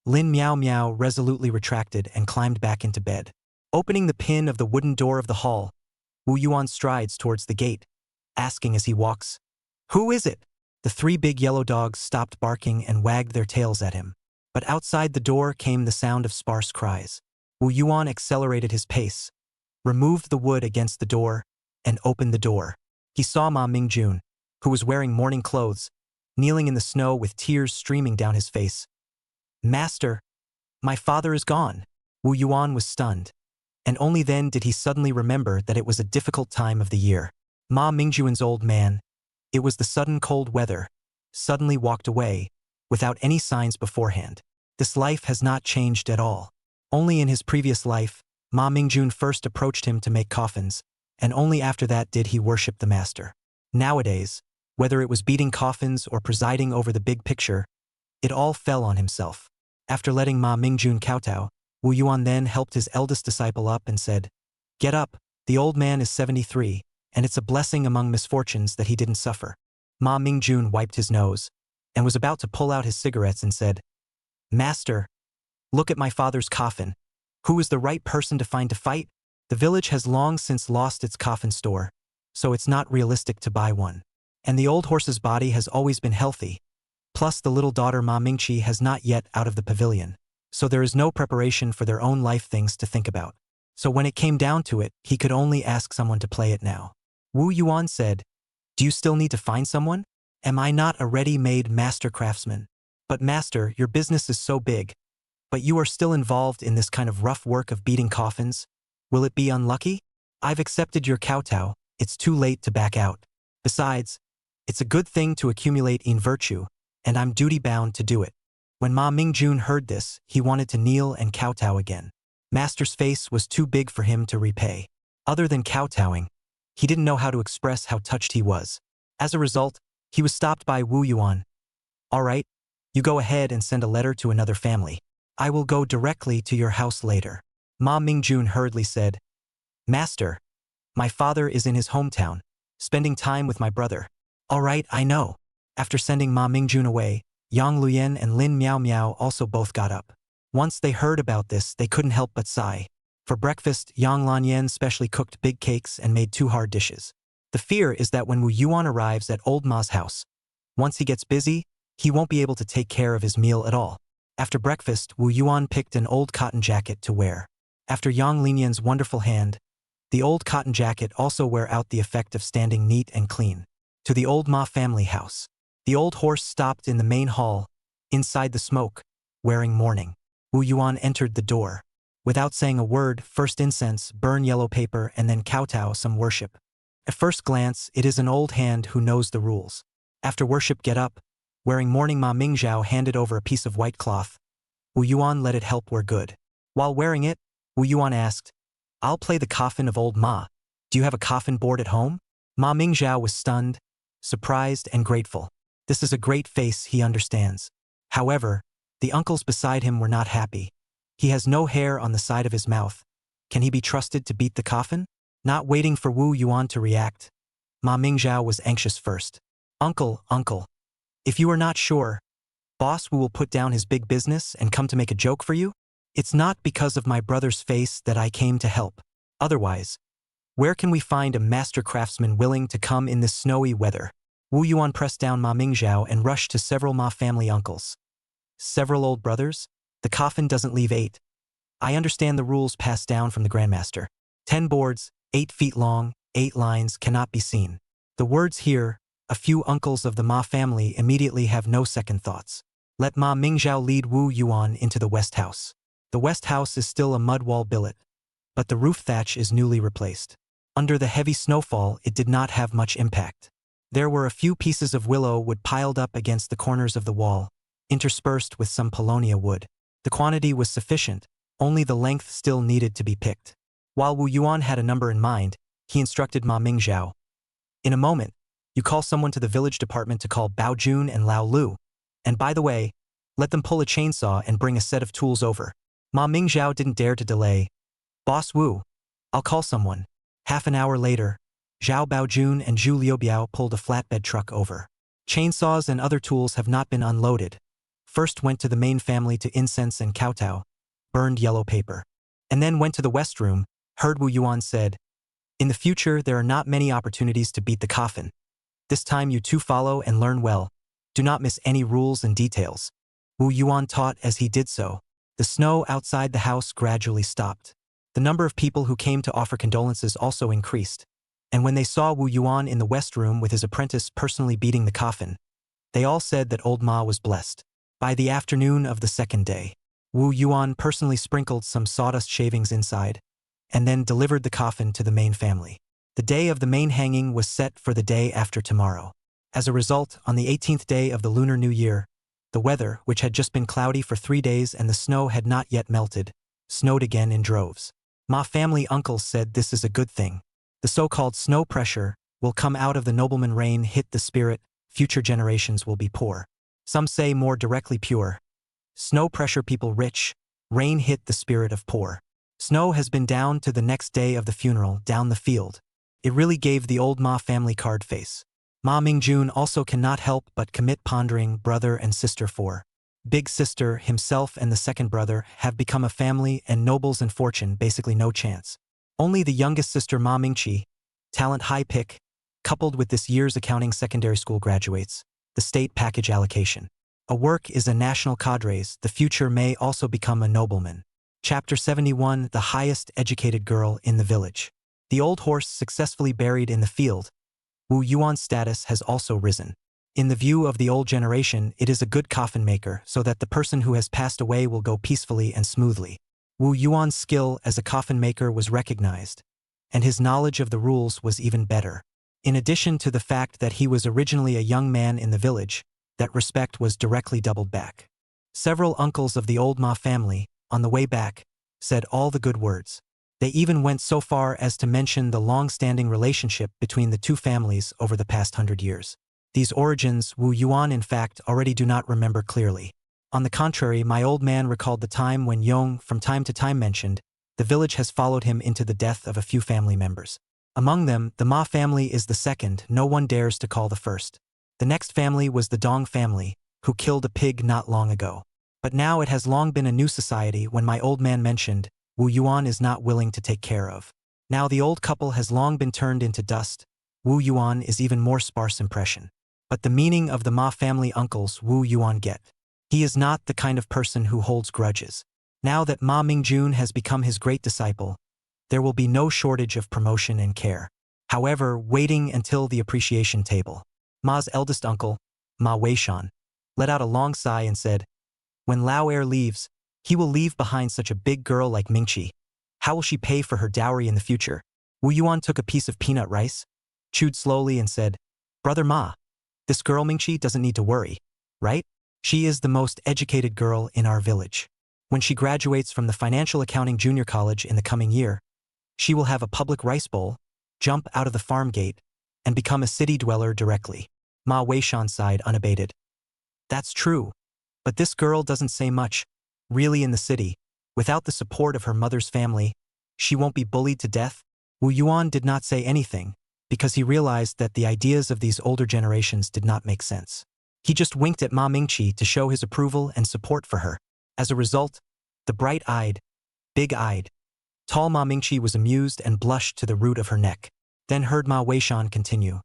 Lin Miao Miao resolutely retracted and climbed back into bed. Opening the pin of the wooden door of the hall, Wu Yuan strides towards the gate, asking as he walks, Who is it? The 3 big yellow dogs stopped barking and wagged their tails at him. But outside the door came the sound of sparse cries. Wu Yuan accelerated his pace, removed the wood against the door, and opened the door. He saw Ma Mingjun, who was wearing morning clothes, kneeling in the snow with tears streaming down his face. Master, my father is gone. Wu Yuan was stunned, and only then did he suddenly remember that it was a difficult time of the year. Ma Mingjun's old man, it was the sudden cold weather, suddenly walked away, without any signs beforehand. This life has not changed at all. Only in his previous life, Ma Mingjun first approached him to make coffins, and only after that did he worship the master. Nowadays, whether it was beating coffins or presiding over the big picture, it all fell on himself. After letting Ma Mingjun kowtow, Wu Yuan then helped his eldest disciple up and said, Get up, the old man is 73, and it's a blessing among misfortunes that he didn't suffer. Ma Mingjun wiped his nose, and was about to pull out his cigarettes and said, Master, look at my father's coffin. Who is the right person to find to fight? The village has long since lost its coffin store, so it's not realistic to buy one. And the old horse's body has always been healthy. Plus the little daughter Ma Mingqi has not yet out of the pavilion, so there is no preparation for their own life things to think about. So when it came down to it, he could only ask someone to play it now. Wu Yuan said, Do you still need to find someone? Am I not a ready-made master craftsman? But master, your business is so big. But you are still involved in this kind of rough work of beating coffins. Will it be unlucky? I've accepted your kowtow, it's too late to back out. Besides, it's a good thing to accumulate in virtue, and I'm duty-bound to do it. When Ma Mingjun heard this, he wanted to kneel and kowtow again. Master's face was too big for him to repay. Other than kowtowing, he didn't know how to express how touched he was. As a result, he was stopped by Wu Yuan. All right, you go ahead and send a letter to another family. I will go directly to your house later. Ma Mingjun hurriedly said, Master, my father is in his hometown, spending time with my brother. All right, I know. After sending Ma Mingjun away, Yang Luyan and Lin Miao Miao also both got up. Once they heard about this, they couldn't help but sigh. For breakfast, Yang Lanyan specially cooked big cakes and made 2 hard dishes. The fear is that when Wu Yuan arrives at Old Ma's house, once he gets busy, he won't be able to take care of his meal at all. After breakfast, Wu Yuan picked an old cotton jacket to wear. After Yang Linyan's wonderful hand, The old cotton jacket also wear out the effect of standing neat and clean. To the old Ma family house. The old horse stopped in the main hall, inside the smoke, wearing mourning. Wu Yuan entered the door. Without saying a word, first incense, burn yellow paper, and then kowtow some worship. At first glance, it is an old hand who knows the rules. After worship, get up. Wearing mourning, Ma Mingzhao handed over a piece of white cloth. Wu Yuan let it help wear good. While wearing it, Wu Yuan asked, "I'll play the coffin of old Ma. Do you have a coffin board at home?" Ma Mingzhao was stunned, surprised, and grateful. This is a great face, he understands. However, the uncles beside him were not happy. He has no hair on the side of his mouth. Can he be trusted to beat the coffin? Not waiting for Wu Yuan to react, Ma Mingzhao was anxious first. Uncle, if you are not sure, Boss Wu will put down his big business and come to make a joke for you? It's not because of my brother's face that I came to help. Otherwise, where can we find a master craftsman willing to come in this snowy weather? Wu Yuan pressed down Ma Mingzhao and rushed to several Ma family uncles. Several old brothers? The coffin doesn't leave 8. I understand the rules passed down from the Grandmaster. 10 boards, 8 feet long, 8 lines cannot be seen. The words here, a few uncles of the Ma family immediately have no second thoughts. Let Ma Mingzhao lead Wu Yuan into the West House. The West House is still a mud wall billet, but the roof thatch is newly replaced. Under the heavy snowfall, it did not have much impact. There were a few pieces of willow wood piled up against the corners of the wall, interspersed with some paulownia wood. The quantity was sufficient, only the length still needed to be picked. While Wu Yuan had a number in mind, he instructed Ma Mingzhao. In a moment, you call someone to the village department to call Bao Jun and Lao Lu. And by the way, let them pull a chainsaw and bring a set of tools over. Ma Mingzhao didn't dare to delay. Boss Wu, I'll call someone. Half an hour later, Zhao Baojun and Zhu Liubiao pulled a flatbed truck over. Chainsaws and other tools have not been unloaded. First went to the main family to incense and kowtow, burned yellow paper. And then went to the west room, heard Wu Yuan said, "In the future there are not many opportunities to beat the coffin. This time you two follow and learn well. Do not miss any rules and details." Wu Yuan taught as he did so. The snow outside the house gradually stopped. The number of people who came to offer condolences also increased. And when they saw Wu Yuan in the west room with his apprentice personally beating the coffin, they all said that old Ma was blessed. By the afternoon of the second day, Wu Yuan personally sprinkled some sawdust shavings inside, and then delivered the coffin to the main family. The day of the main hanging was set for the day after tomorrow. As a result, on the 18th day of the Lunar New Year, the weather, which had just been cloudy for 3 days and the snow had not yet melted, snowed again in droves. Ma family uncles said this is a good thing. The so-called snow pressure will come out of the nobleman rain hit the spirit, future generations will be poor. Some say more directly pure. Snow pressure people rich, rain hit the spirit of poor. Snow has been down to the next day of the funeral, down the field. It really gave the old Ma family card face. Ma Mingjun also cannot help but commit pondering brother and sister for. Big sister, himself and the second brother have become a family and nobles and fortune basically no chance. Only the youngest sister Ma Mingqi, talent high pick, coupled with this year's accounting secondary school graduates, the state package allocation. A work is a national cadres, the future may also become a nobleman. Chapter 71, the highest educated girl in the village. The old horse successfully buried in the field. Wu Yuan's status has also risen. In the view of the old generation, it is a good coffin maker so that the person who has passed away will go peacefully and smoothly. Wu Yuan's skill as a coffin maker was recognized, and his knowledge of the rules was even better. In addition to the fact that he was originally a young man in the village, that respect was directly doubled back. Several uncles of the old Ma family, on the way back, said all the good words. They even went so far as to mention the long-standing relationship between the two families over the past 100 years. These origins Wu Yuan in fact already do not remember clearly. On the contrary, my old man recalled the time when Yong from time to time mentioned, the village has followed him into the death of a few family members. Among them, the Ma family is the second, no one dares to call the first. The next family was the Dong family, who killed a pig not long ago. But now it has long been a new society when my old man mentioned, Wu Yuan is not willing to take care of. Now the old couple has long been turned into dust. Wu Yuan is even more sparse impression. But the meaning of the Ma family uncles Wu Yuan get. He is not the kind of person who holds grudges. Now that Ma Mingjun has become his great disciple, there will be no shortage of promotion and care. However, waiting until the appreciation table. Ma's eldest uncle, Ma Weishan, let out a long sigh and said, when Lao Er leaves, he will leave behind such a big girl like Mingqi. How will she pay for her dowry in the future? Wu Yuan took a piece of peanut rice, chewed slowly and said, Brother Ma, this girl Mingqi doesn't need to worry, right? She is the most educated girl in our village. When she graduates from the Financial Accounting Junior College in the coming year, she will have a public rice bowl, jump out of the farm gate, and become a city dweller directly. Ma Weishan sighed unabated. That's true, but this girl doesn't say much. Really in the city, without the support of her mother's family, she won't be bullied to death? Wu Yuan did not say anything, because he realized that the ideas of these older generations did not make sense. He just winked at Ma Mingqi to show his approval and support for her. As a result, the bright-eyed, big-eyed, tall Ma Mingqi was amused and blushed to the root of her neck, then heard Ma Weishan continue.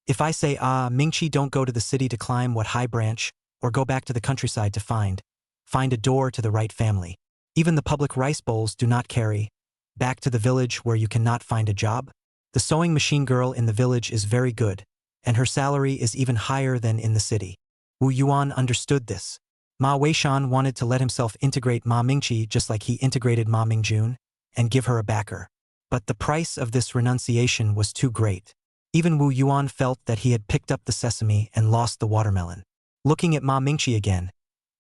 If I say, Mingqi, don't go to the city to climb what high branch, or go back to the countryside to find a door to the right family. Even the public rice bowls do not carry, back to the village where you cannot find a job. The sewing machine girl in the village is very good, and her salary is even higher than in the city. Wu Yuan understood this. Ma Weishan wanted to let himself integrate Ma Mingqi just like he integrated Ma Mingjun, and give her a backer. But the price of this renunciation was too great. Even Wu Yuan felt that he had picked up the sesame and lost the watermelon. Looking at Ma Mingqi again,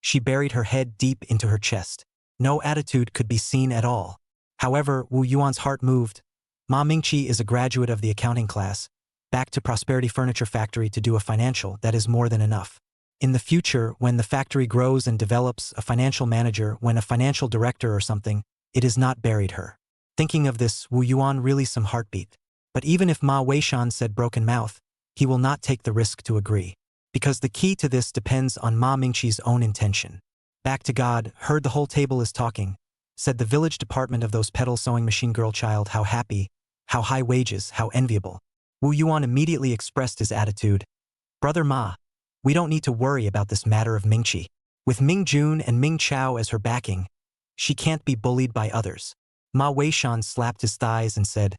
she buried her head deep into her chest. No attitude could be seen at all. However, Wu Yuan's heart moved. Ma Mingqi is a graduate of the accounting class, back to Prosperity Furniture Factory to do a financial that is more than enough. In the future, when the factory grows and develops, a financial manager, when a financial director or something, it is not buried her. Thinking of this, Wu Yuan really some heartbeat. But even if Ma Weishan said broken mouth, he will not take the risk to agree. Because the key to this depends on Ma Mingqi's own intention. Back to God, heard the whole table is talking, said the village department of those pedal sewing machine girl child, how happy, how high wages, how enviable. Wu Yuan immediately expressed his attitude. Brother Ma, we don't need to worry about this matter of Mingqi. With Ming Jun and Ming Chao as her backing, she can't be bullied by others. Ma Weishan slapped his thighs and said,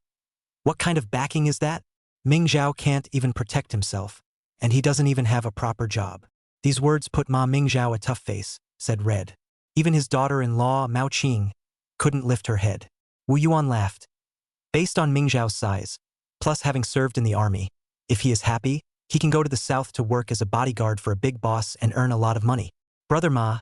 what kind of backing is that? Ming Zhao can't even protect himself, and he doesn't even have a proper job. These words put Ma Ming Zhao a tough face, said Red. Even his daughter-in-law, Mao Qing, couldn't lift her head. Wu Yuan laughed. Based on Ming Zhao's size, plus having served in the army, if he is happy, he can go to the south to work as a bodyguard for a big boss and earn a lot of money. Brother Ma,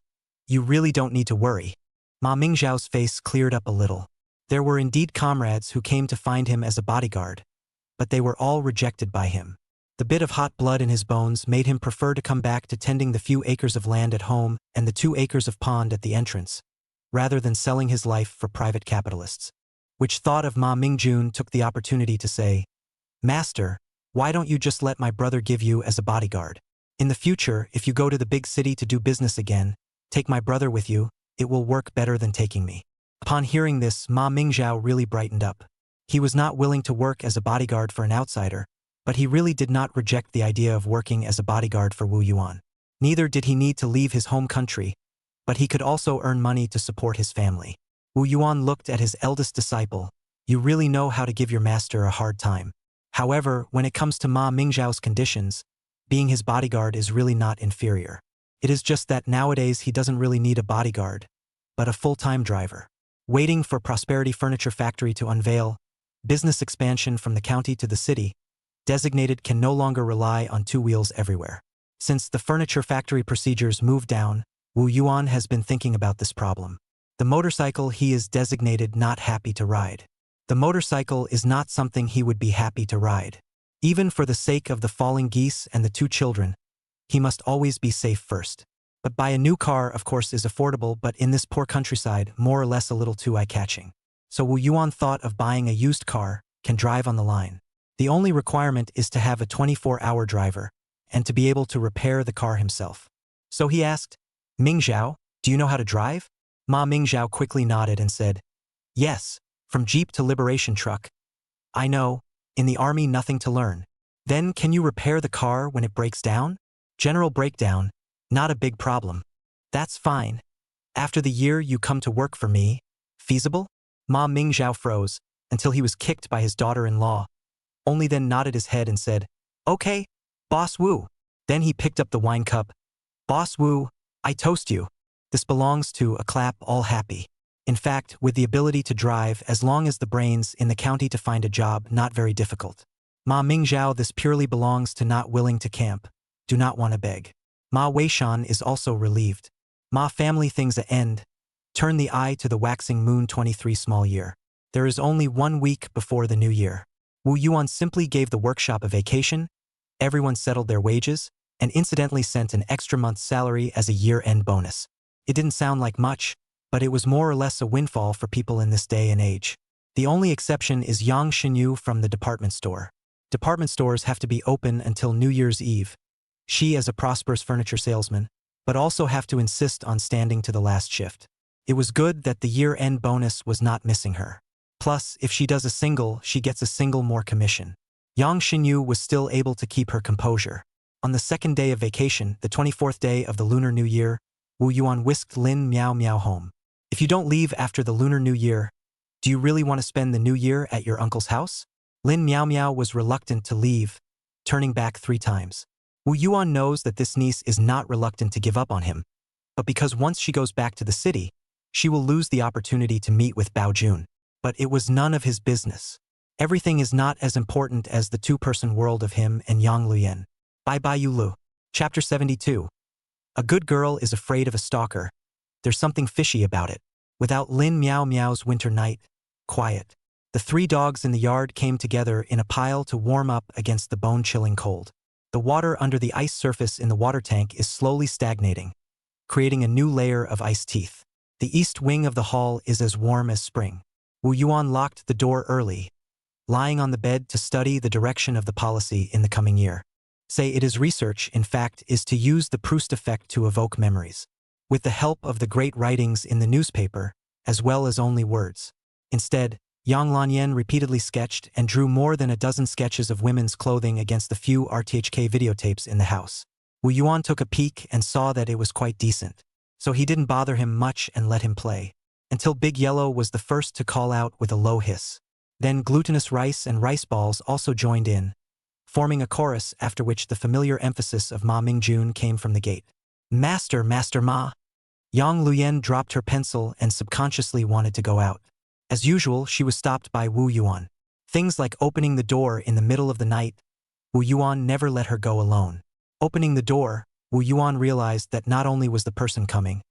you really don't need to worry. Ma Ming Zhao's face cleared up a little. There were indeed comrades who came to find him as a bodyguard, but they were all rejected by him. The bit of hot blood in his bones made him prefer to come back to tending the few acres of land at home and the 2 acres of pond at the entrance, rather than selling his life for private capitalists. Which thought of Ma Mingjun took the opportunity to say, Master, why don't you just let my brother give you as a bodyguard? In the future, if you go to the big city to do business again, take my brother with you, it will work better than taking me. Upon hearing this, Ma Mingzhao really brightened up. He was not willing to work as a bodyguard for an outsider, but he really did not reject the idea of working as a bodyguard for Wu Yuan. Neither did he need to leave his home country, but he could also earn money to support his family. Wu Yuan looked at his eldest disciple. You really know how to give your master a hard time. However, when it comes to Ma Mingzhao's conditions, being his bodyguard is really not inferior. It is just that nowadays he doesn't really need a bodyguard, but a full-time driver. Waiting for Prosperity Furniture Factory to unveil, business expansion from the county to the city, designated can no longer rely on 2 wheels everywhere. Since the furniture factory procedures moved down, Wu Yuan has been thinking about this problem. The motorcycle he is designated not happy to ride. The motorcycle is not something he would be happy to ride. Even for the sake of the falling geese and the 2 children, he must always be safe first. But buy a new car, of course, is affordable, but in this poor countryside, more or less a little too eye-catching. So Wu Yuan thought of buying a used car, can drive on the line. The only requirement is to have a 24-hour driver, and to be able to repair the car himself. So he asked, Ming Zhao, do you know how to drive? Ma Ming Zhao quickly nodded and said, yes, from Jeep to Liberation truck. I know, in the army nothing to learn. Then can you repair the car when it breaks down? General breakdown, not a big problem. That's fine. After the year you come to work for me, feasible? Ma Ming Zhao froze. until he was kicked by his daughter-in-law, only then nodded his head and said, "Okay, Boss Wu." Then he picked up the wine cup. "Boss Wu, I toast you. This belongs to a clap all happy. In fact, with the ability to drive as long as the brains in the county to find a job not very difficult. Ma Mingzhao, this purely belongs to not willing to camp, do not want to beg. Ma Weishan is also relieved. Ma family things a end. Turn the eye to the waxing moon 23 small year. There is only 1 week before the new year. Wu Yuan simply gave the workshop a vacation, everyone settled their wages, and incidentally sent an extra month's salary as a year-end bonus. It didn't sound like much, but it was more or less a windfall for people in this day and age. The only exception is Yang Xinyu from the department store. Department stores have to be open until New Year's Eve. She as a prosperous furniture salesman, but also have to insist on standing to the last shift. It was good that the year-end bonus was not missing her. Plus, if she does a single, she gets a single more commission. Yang Xinyu was still able to keep her composure. On the second day of vacation, the 24th day of the Lunar New Year, Wu Yuan whisked Lin Miao Miao home. If you don't leave after the Lunar New Year, do you really want to spend the New Year at your uncle's house? Lin Miao Miao was reluctant to leave, turning back 3 times. Wu Yuan knows that this niece is not reluctant to give up on him, but because once she goes back to the city, she will lose the opportunity to meet with Bao Jun. But it was none of his business. Everything is not as important as the 2-person world of him and Yang Luyan. Bye-bye Yu Lu. Chapter 72. A good girl is afraid of a stalker. There's something fishy about it. Without Lin Miao Miao's winter night, quiet. The 3 dogs in the yard came together in a pile to warm up against the bone-chilling cold. The water under the ice surface in the water tank is slowly stagnating, creating a new layer of ice teeth. The east wing of the hall is as warm as spring. Wu Yuan locked the door early, lying on the bed to study the direction of the policy in the coming year. Say it is research, in fact, is to use the Proust effect to evoke memories, with the help of the great writings in the newspaper, as well as only words. Instead, Yang Lanyan repeatedly sketched and drew more than a dozen sketches of women's clothing against the few RTHK videotapes in the house. Wu Yuan took a peek and saw that it was quite decent, so he didn't bother him much and let him play, until Big Yellow was the first to call out with a low hiss. Then glutinous rice and rice balls also joined in, forming a chorus, after which the familiar emphasis of Ma Mingjun came from the gate. "Master, Master Ma!" Yang Luyan dropped her pencil and subconsciously wanted to go out. As usual, she was stopped by Wu Yuan. Things like opening the door in the middle of the night, Wu Yuan never let her go alone. Opening the door, Wu Yuan realized that not only was the person coming,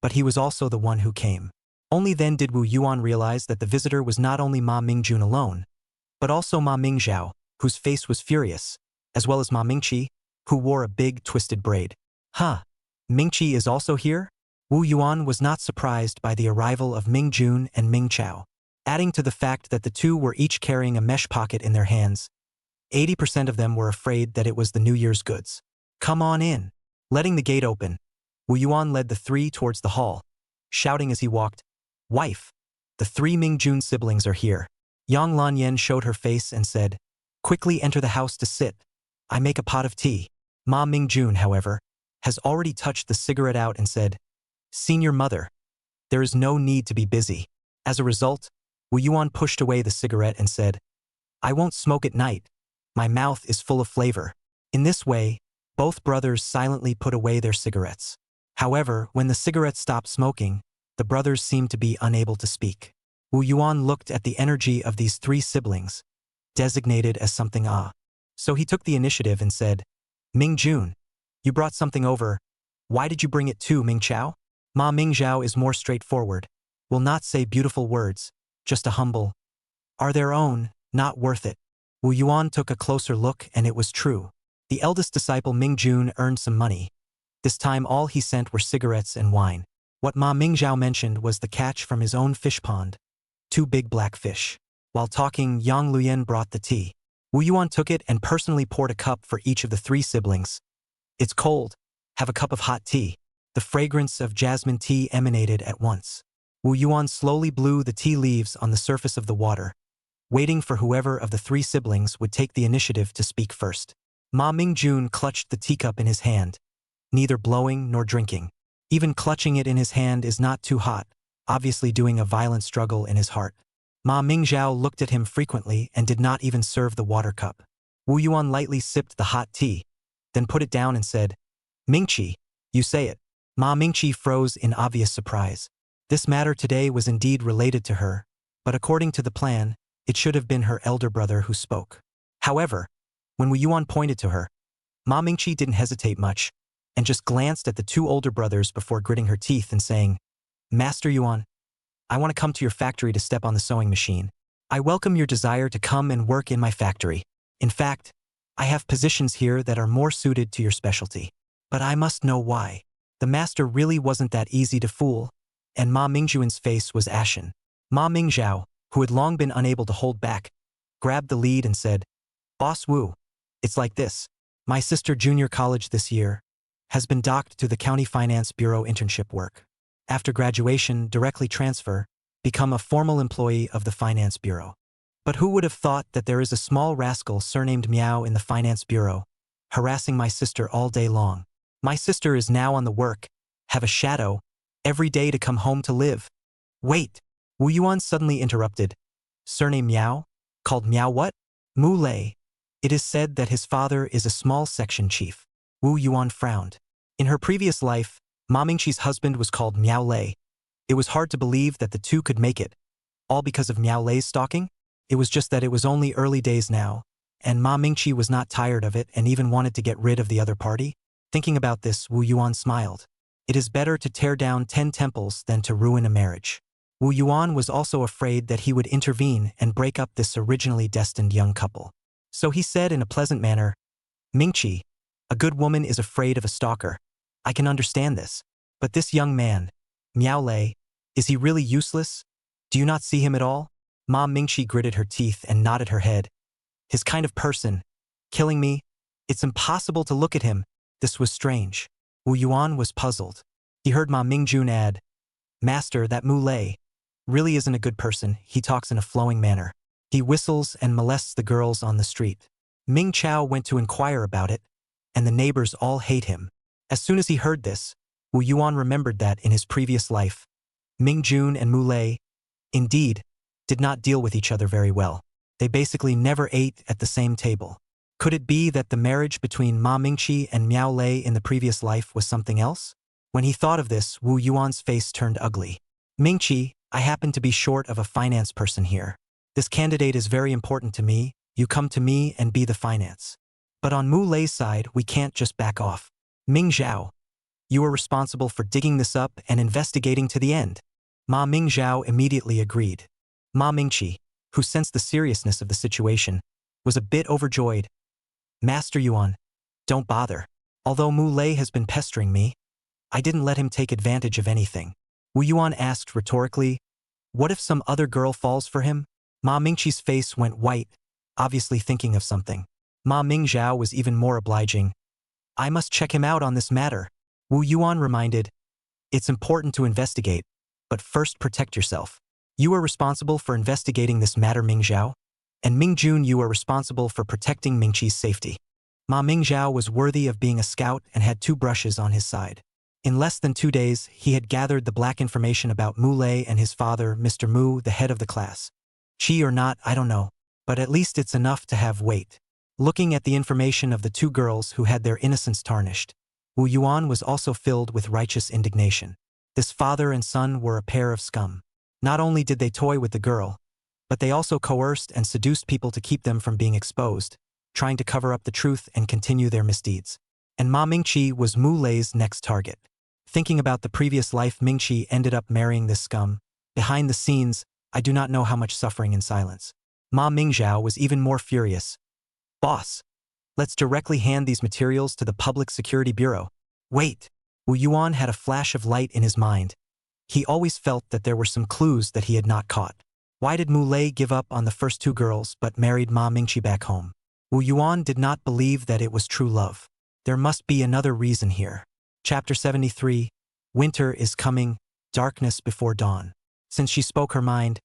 but he was also the one who came. Only then did Wu Yuan realize that the visitor was not only Ma Mingjun alone, but also Ma Mingzhao, whose face was furious, as well as Ma Mingqi, who wore a big twisted braid. Huh, Mingqi is also here? Wu Yuan was not surprised by the arrival of Mingjun and Mingchao. Adding to the fact that the 2 were each carrying a mesh pocket in their hands, 80% of them were afraid that it was the New Year's goods. "Come on in." Letting the gate open, Wu Yuan led the 3 towards the hall, shouting as he walked, "Wife, the 3 Mingjun siblings are here." Yang Lanyan showed her face and said, "Quickly enter the house to sit. I make a pot of tea." Ma Mingjun, however, has already touched the cigarette out and said, "Senior mother, there is no need to be busy." As a result, Wu Yuan pushed away the cigarette and said, "I won't smoke at night. My mouth is full of flavor." In this way, both brothers silently put away their cigarettes. However, when the cigarettes stopped smoking, the brothers seemed to be unable to speak. Wu Yuan looked at the energy of these 3 siblings, designated as something So he took the initiative and said, "Mingjun, you brought something over. Why did you bring it too, Mingchao?" Ma Mingzhao is more straightforward, will not say beautiful words, just a humble, "Are their own, not worth it." Wu Yuan took a closer look and it was true. The eldest disciple Mingjun earned some money. This time all he sent were cigarettes and wine. What Ma Mingzhao mentioned was the catch from his own fish pond, 2 big black fish. While talking, Yang Luyan brought the tea. Wu Yuan took it and personally poured a cup for each of the 3 siblings. "It's cold. Have a cup of hot tea." The fragrance of jasmine tea emanated at once. Wu Yuan slowly blew the tea leaves on the surface of the water, waiting for whoever of the 3 siblings would take the initiative to speak first. Ma Mingjun clutched the teacup in his hand, neither blowing nor drinking. Even clutching it in his hand is not too hot, obviously doing a violent struggle in his heart. Ma Mingzhao looked at him frequently and did not even serve the water cup. Wu Yuan lightly sipped the hot tea, then put it down and said, "Mingqi, you say it." Ma Mingqi froze in obvious surprise. This matter today was indeed related to her, but according to the plan, it should have been her elder brother who spoke. However, when Wu Yuan pointed to her, Ma Mingqi didn't hesitate much, and just glanced at the two older brothers before gritting her teeth and saying, "Master Yuan, I want to come to your factory to step on the sewing machine. I welcome your desire to come and work in my factory. In fact, I have positions here that are more suited to your specialty. But I must know why." The master really wasn't that easy to fool, and Ma Mingzhuan's face was ashen. Ma Mingzhao, who had long been unable to hold back, grabbed the lead and said, "Boss Wu, it's like this. My sister junior college this year has been docked to the County Finance Bureau internship work. After graduation, directly transfer, become a formal employee of the Finance Bureau. But who would have thought that there is a small rascal surnamed Miao in the Finance Bureau, harassing my sister all day long. My sister is now on the work, have a shadow, every day to come home to live." "Wait," Wu Yuan suddenly interrupted. "Surname Miao? Called Miao what?" "Mu Lei. It is said that his father is a small section chief." Wu Yuan frowned. In her previous life, Ma Mingqi's husband was called Miao Lei. It was hard to believe that the two could make it, all because of Miao Lei's stalking. It was just that it was only early days now, and Ma Mingqi was not tired of it and even wanted to get rid of the other party. Thinking about this, Wu Yuan smiled. It is better to tear down 10 temples than to ruin a marriage. Wu Yuan was also afraid that he would intervene and break up this originally destined young couple. So he said in a pleasant manner, "Mingqi, a good woman is afraid of a stalker. I can understand this. But this young man, Miao Lei, is he really useless? Do you not see him at all?" Ma Mingqi gritted her teeth and nodded her head. "His kind of person. Killing me? It's impossible to look at him." This was strange. Wu Yuan was puzzled. He heard Ma Mingjun add, "Master, that Mu Lei really isn't a good person. He talks in a flowing manner. He whistles and molests the girls on the street." Ming Chao went to inquire about it, and the neighbors all hate him. As soon as he heard this, Wu Yuan remembered that in his previous life, Ming Jun and Mu Lei, indeed, did not deal with each other very well. They basically never ate at the same table. Could it be that the marriage between Ma Mingqi and Miao Lei in the previous life was something else? When he thought of this, Wu Yuan's face turned ugly. "Mingqi, I happen to be short of a finance person here. This candidate is very important to me. You come to me and be the finance. But on Mu Lei's side, we can't just back off. Ming Zhao, you are responsible for digging this up and investigating to the end." Ma Mingzhao immediately agreed. Ma Mingqi, who sensed the seriousness of the situation, was a bit overjoyed. "Master Yuan, don't bother. Although Mu Lei has been pestering me, I didn't let him take advantage of anything." Wu Yuan asked rhetorically, "What if some other girl falls for him?" Ma Mingqi's face went white, obviously thinking of something. Ma Mingzhao was even more obliging. "I must check him out on this matter." Wu Yuan reminded, "It's important to investigate, but first protect yourself. You are responsible for investigating this matter, Mingzhao, and Mingjun, you are responsible for protecting Mingqi's safety." Ma Mingzhao was worthy of being a scout and had 2 brushes on his side. In less than 2 days, he had gathered the black information about Mu Lei and his father, Mr. Mu, the head of the class. Chi or not, I don't know, but at least it's enough to have weight. Looking at the information of the 2 girls who had their innocence tarnished, Wu Yuan was also filled with righteous indignation. This father and son were a pair of scum. Not only did they toy with the girl, but they also coerced and seduced people to keep them from being exposed, trying to cover up the truth and continue their misdeeds. And Ma Mingqi was Mu Lei's next target. Thinking about the previous life Mingqi ended up marrying this scum, behind the scenes, I do not know how much suffering in silence. Ma Mingzhao was even more furious. "Boss, let's directly hand these materials to the Public Security Bureau." "Wait." Wu Yuan had a flash of light in his mind. He always felt that there were some clues that he had not caught. Why did Mu Lei give up on the first 2 girls but married Ma Mingqi back home? Wu Yuan did not believe that it was true love. There must be another reason here. Chapter 73, Winter is coming, darkness before dawn. Since she spoke her mind,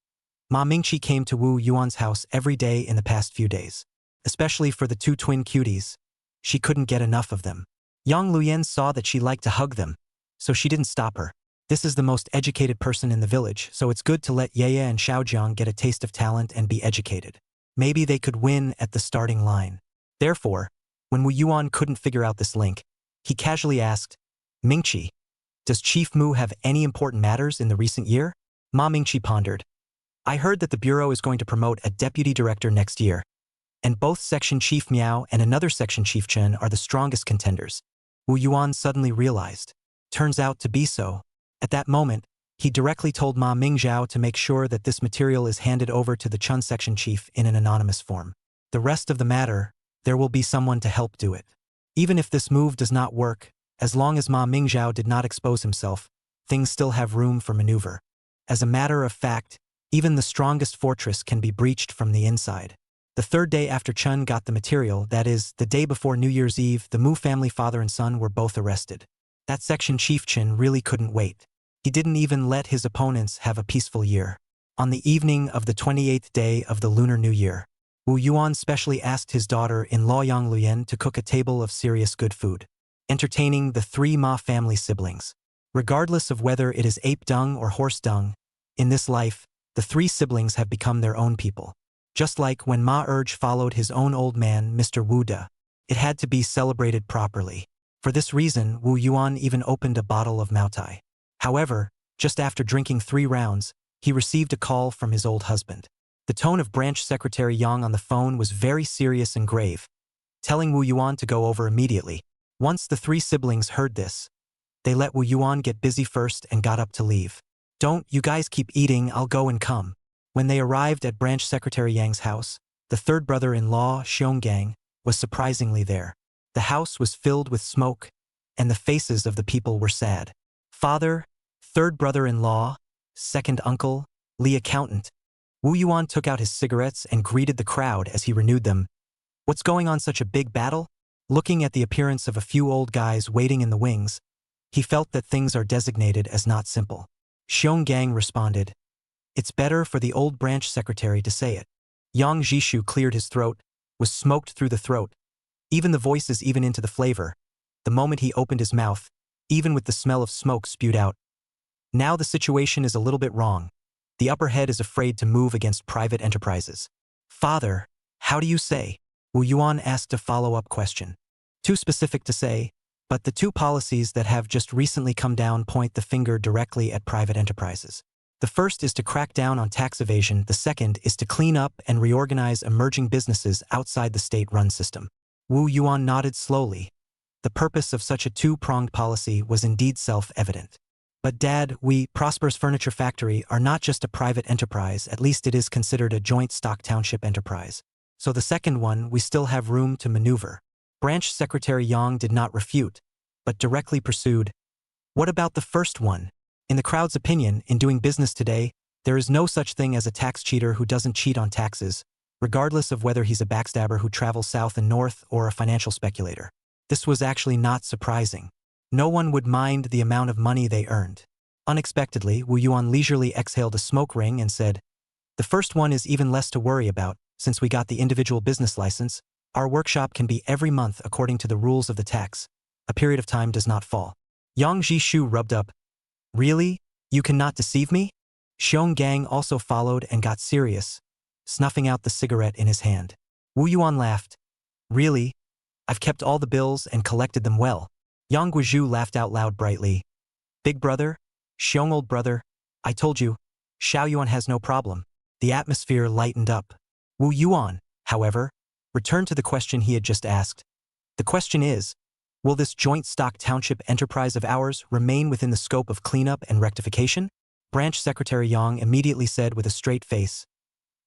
Ma Mingqi came to Wu Yuan's house every day in the past few days. Especially for the 2 twin cuties. She couldn't get enough of them. Yang Luyen saw that she liked to hug them, so she didn't stop her. This is the most educated person in the village, so it's good to let Ye and Xiaojiang get a taste of talent and be educated. Maybe they could win at the starting line. Therefore, when Wu Yuan couldn't figure out this link, he casually asked, Mingqi, does Chief Mu have any important matters in the recent year? Ma Mingqi pondered. I heard that the bureau is going to promote a deputy director next year, and both Section Chief Miao and another Section Chief Chen are the strongest contenders. Wu Yuan suddenly realized. Turns out to be so. At that moment, he directly told Ma Mingzhao to make sure that this material is handed over to the Chun section chief in an anonymous form. The rest of the matter, there will be someone to help do it. Even if this move does not work, as long as Ma Mingzhao did not expose himself, things still have room for maneuver. As a matter of fact, even the strongest fortress can be breached from the inside. The third day after Chun got the material, that is, the day before New Year's Eve, the Mu family father and son were both arrested. That section chief Chen really couldn't wait. He didn't even let his opponents have a peaceful year. On the evening of the 28th day of the Lunar New Year, Wu Yuan specially asked his daughter-in-law Yang Luyan to cook a table of serious good food, entertaining the three Ma family siblings. Regardless of whether it is ape dung or horse dung, in this life, the three siblings have become their own people. Just like when Ma Urge followed his own old man, Mr. Wu De, it had to be celebrated properly. For this reason, Wu Yuan even opened a bottle of Maotai. However, just after drinking 3 rounds, he received a call from his old husband. The tone of branch secretary Yang on the phone was very serious and grave, telling Wu Yuan to go over immediately. Once the 3 siblings heard this, they let Wu Yuan get busy first and got up to leave. Don't you guys keep eating, I'll go and come. When they arrived at branch secretary Yang's house, the third brother-in-law, Xionggang, was surprisingly there. The house was filled with smoke, and the faces of the people were sad. Father, third brother-in-law, second uncle, Li accountant. Wu Yuan took out his cigarettes and greeted the crowd as he renewed them. What's going on, such a big battle? Looking at the appearance of a few old guys waiting in the wings, he felt that things are designated as not simple. Xionggang responded, It's better for the old branch secretary to say it. Yang Jishu cleared his throat, was smoked through the throat, even the voices even into the flavor. The moment he opened his mouth, even with the smell of smoke spewed out. Now the situation is a little bit wrong. The upper head is afraid to move against private enterprises. Father, how do you say? Wu Yuan asked a follow-up question. Too specific to say, but the 2 policies that have just recently come down point the finger directly at private enterprises. The first is to crack down on tax evasion, the second is to clean up and reorganize emerging businesses outside the state-run system. Wu Yuan nodded slowly. The purpose of such a 2-pronged policy was indeed self-evident. But Dad, we, Prosperous Furniture Factory, are not just a private enterprise, at least it is considered a joint stock township enterprise. So the second one, we still have room to maneuver. Branch Secretary Yang did not refute, but directly pursued. What about the first one? In the crowd's opinion, in doing business today, there is no such thing as a tax cheater who doesn't cheat on taxes, regardless of whether he's a backstabber who travels south and north or a financial speculator. This was actually not surprising. No one would mind the amount of money they earned. Unexpectedly, Wu Yuan leisurely exhaled a smoke ring and said, The first one is even less to worry about, since we got the individual business license. Our workshop can be every month according to the rules of the tax. A period of time does not fall. Yang Jishu rubbed up. Really? You cannot deceive me? Xionggang also followed and got serious, snuffing out the cigarette in his hand. Wu Yuan laughed. Really? I've kept all the bills and collected them well. Yang Guizhu laughed out loud brightly. Big brother? Xiong old brother? I told you, Xiao Yuan has no problem. The atmosphere lightened up. Wu Yuan, however, returned to the question he had just asked. The question is, will this joint stock township enterprise of ours remain within the scope of cleanup and rectification? Branch Secretary Yang immediately said with a straight face.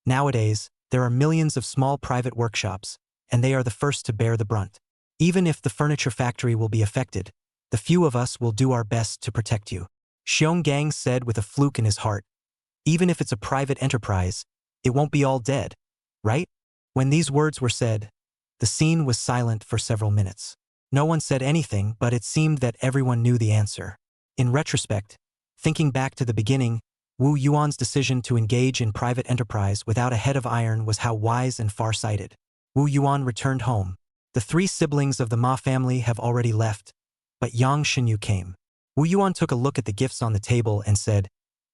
Nowadays, there are millions of small private workshops, and they are the first to bear the brunt. Even if the furniture factory will be affected, the few of us will do our best to protect you. Xionggang said with a fluke in his heart. Even if it's a private enterprise, it won't be all dead, right? When these words were said, the scene was silent for several minutes. No one said anything, but it seemed that everyone knew the answer. In retrospect, thinking back to the beginning, Wu Yuan's decision to engage in private enterprise without a head of iron was how wise and far-sighted. Wu Yuan returned home. The 3 siblings of the Ma family have already left, but Yang Shenyu came. Wu Yuan took a look at the gifts on the table and said,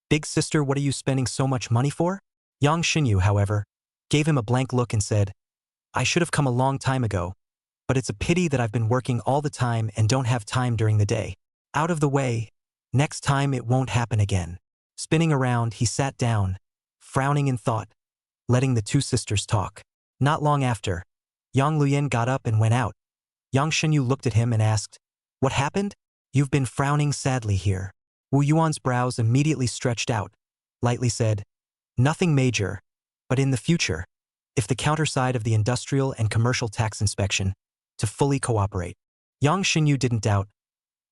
"Big sister, what are you spending so much money for?" Yang Xinyu, however, gave him a blank look and said, "I should have come a long time ago, but it's a pity that I've been working all the time and don't have time during the day. Out of the way, next time it won't happen again." Spinning around, he sat down, frowning in thought, letting the two sisters talk. Not long after, Yang Luyan got up and went out. Yang Xinyu looked at him and asked, "What happened? You've been frowning sadly here." Wu Yuan's brows immediately stretched out, lightly said, "Nothing major, but in the future, if the counterside of the industrial and commercial tax inspection, to fully cooperate." Yang Xinyu didn't doubt.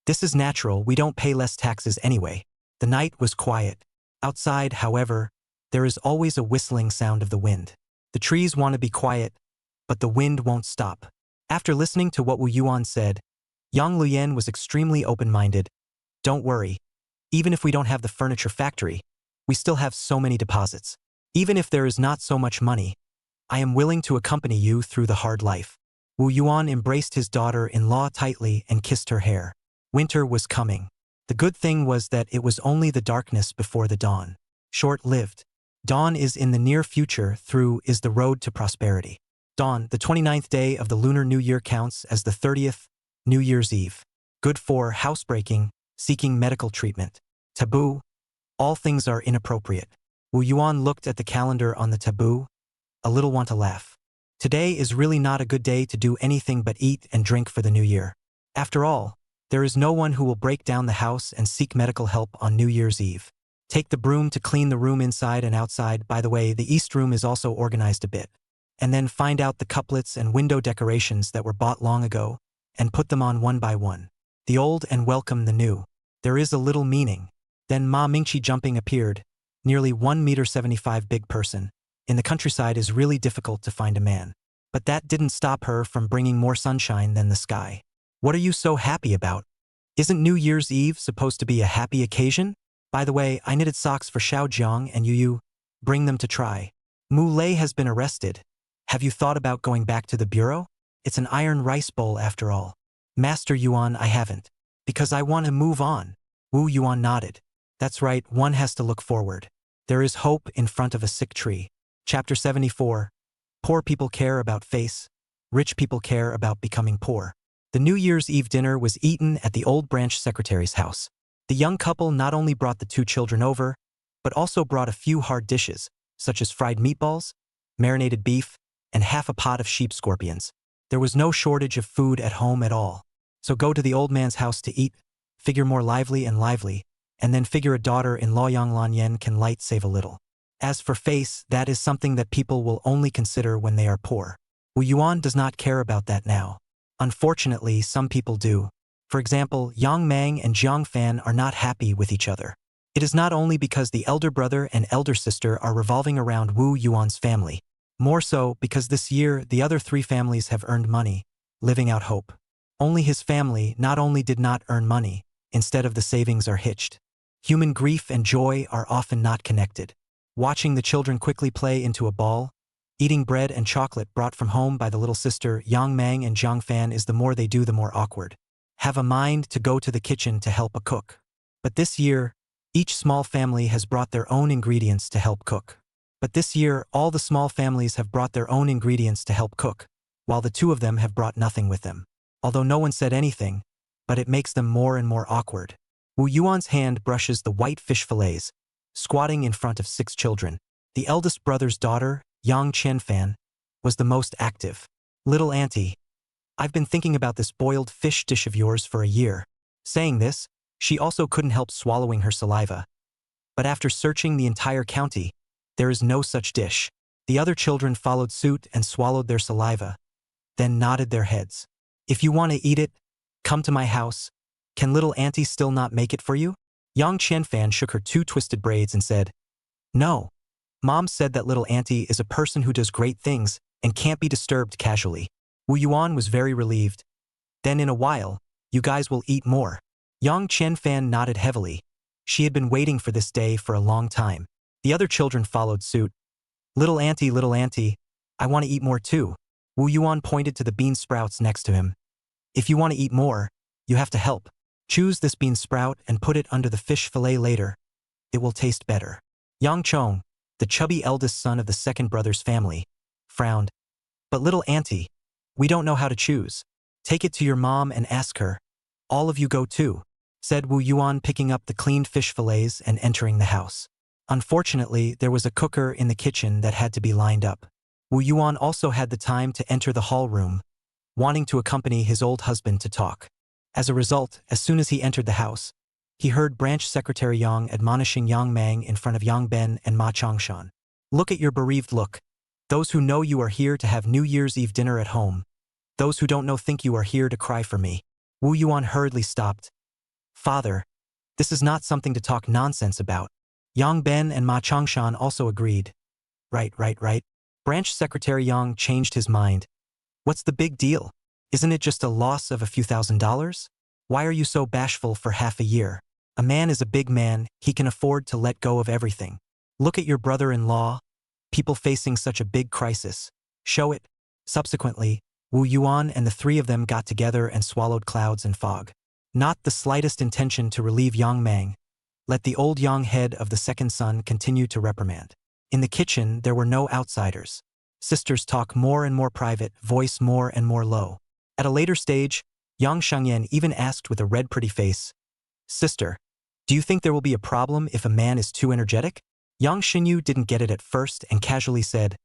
"This is natural, we don't pay less taxes anyway." The night was quiet. Outside, however, there is always a whistling sound of the wind. The trees want to be quiet, but the wind won't stop. After listening to what Wu Yuan said, Yang Luyan was extremely open-minded. "Don't worry. Even if we don't have the furniture factory, we still have so many deposits. Even if there is not so much money, I am willing to accompany you through the hard life." Wu Yuan embraced his daughter-in-law tightly and kissed her hair. Winter was coming. The good thing was that it was only the darkness before the dawn. Short-lived. Dawn is in the near future, through is the road to prosperity. Dawn, the 29th day of the Lunar New Year, counts as the 30th, New Year's Eve. Good for housebreaking, seeking medical treatment. Taboo. All things are inappropriate. Wu Yuan looked at the calendar on the taboo, a little want to laugh. Today is really not a good day to do anything but eat and drink for the new year. After all, there is no one who will break down the house and seek medical help on New Year's Eve. Take the broom to clean the room inside and outside. By the way, the East Room is also organized a bit. And then find out the couplets and window decorations that were bought long ago, and put them on one by one. The old and welcome the new. There is a little meaning. Then Ma Mingqi jumping appeared, nearly 1.75 m big person. In the countryside is really difficult to find a man. But that didn't stop her from bringing more sunshine than the sky. "What are you so happy about? Isn't New Year's Eve supposed to be a happy occasion? By the way, I knitted socks for Xiao Jiang and Yu. Bring them to try. Mu Lei has been arrested. Have you thought about going back to the bureau? It's an iron rice bowl after all." "Master Yuan, I haven't. Because I want to move on." Wu Yuan nodded. "That's right, one has to look forward. There is hope in front of a sick tree." Chapter 74. Poor people care about face. Rich people care about becoming poor. The New Year's Eve dinner was eaten at the old branch secretary's house. The young couple not only brought the two children over, but also brought a few hard dishes, such as fried meatballs, marinated beef, and half a pot of sheep scorpions. There was no shortage of food at home at all. So go to the old man's house to eat, figure more lively and lively, and then figure a daughter-in-law Yang Lanyan can light save a little. As for face, that is something that people will only consider when they are poor. Wu Yuan does not care about that now. Unfortunately, some people do. For example, Yang Mang and Jiang Fan are not happy with each other. It is not only because the elder brother and elder sister are revolving around Wu Yuan's family. More so because this year the other three families have earned money, living out hope. Only his family not only did not earn money, instead of the savings are hitched. Human grief and joy are often not connected. Watching the children quickly play into a ball, eating bread and chocolate brought from home by the little sister Yang Mang and Jiang Fan is the more they do the more awkward. Have a mind to go to the kitchen to help a cook. But this year, each small family has brought their own ingredients to help cook. But this year, all the small families have brought their own ingredients to help cook, while the two of them have brought nothing with them. Although no one said anything, but it makes them more and more awkward. Wu Yuan's hand brushes the white fish fillets, squatting in front of 6 children. The eldest brother's daughter, Yang Qianfan, was the most active. "Little auntie, I've been thinking about this boiled fish dish of yours for a year." Saying this, she also couldn't help swallowing her saliva. But after searching the entire county, there is no such dish. The other children followed suit and swallowed their saliva, then nodded their heads. "If you want to eat it, come to my house. Can little auntie still not make it for you?" Yang Qianfan shook her 2 twisted braids and said, "No. Mom said that little auntie is a person who does great things and can't be disturbed casually." Wu Yuan was very relieved. "Then in a while, you guys will eat more." Yang Qianfan nodded heavily. She had been waiting for this day for a long time. The other children followed suit. Little auntie, I want to eat more too." Wu Yuan pointed to the bean sprouts next to him. "If you want to eat more, you have to help. Choose this bean sprout and put it under the fish fillet later. It will taste better. Yang Chong, the chubby eldest son of the second brother's family, frowned. But little auntie, we don't know how to choose. Take it to your mom and ask her. All of you go too, said Wu Yuan, picking up the cleaned fish fillets and entering the house. Unfortunately, there was a cooker in the kitchen that had to be lined up. Wu Yuan also had the time to enter the hall room, wanting to accompany his old husband to talk. As a result, as soon as he entered the house, he heard Branch Secretary Yang admonishing Yang Mang in front of Yang Ben and Ma Changshan. Look at your bereaved look. Those who know you are here to have New Year's Eve dinner at home. Those who don't know think you are here to cry for me. Wu Yuan hurriedly stopped. Father, this is not something to talk nonsense about. Yang Ben and Ma Changshan also agreed. Right. Branch Secretary Yang changed his mind. What's the big deal? Isn't it just a loss of a few $1,000s? Why are you so bashful for half a year? A man is a big man, he can afford to let go of everything. Look at your brother-in-law, people facing such a big crisis. Show it. Subsequently, Wu Yuan and the three of them got together and swallowed clouds and fog. Not the slightest intention to relieve Yang Mang. Let the old Yang head of the second son continue to reprimand. In the kitchen, there were no outsiders. Sisters talk more and more private, voice more and more low. At a later stage, Yang Shengyan even asked with a red pretty face, Sister, do you think there will be a problem if a man is too energetic? Yang Xinyu didn't get it at first and casually said,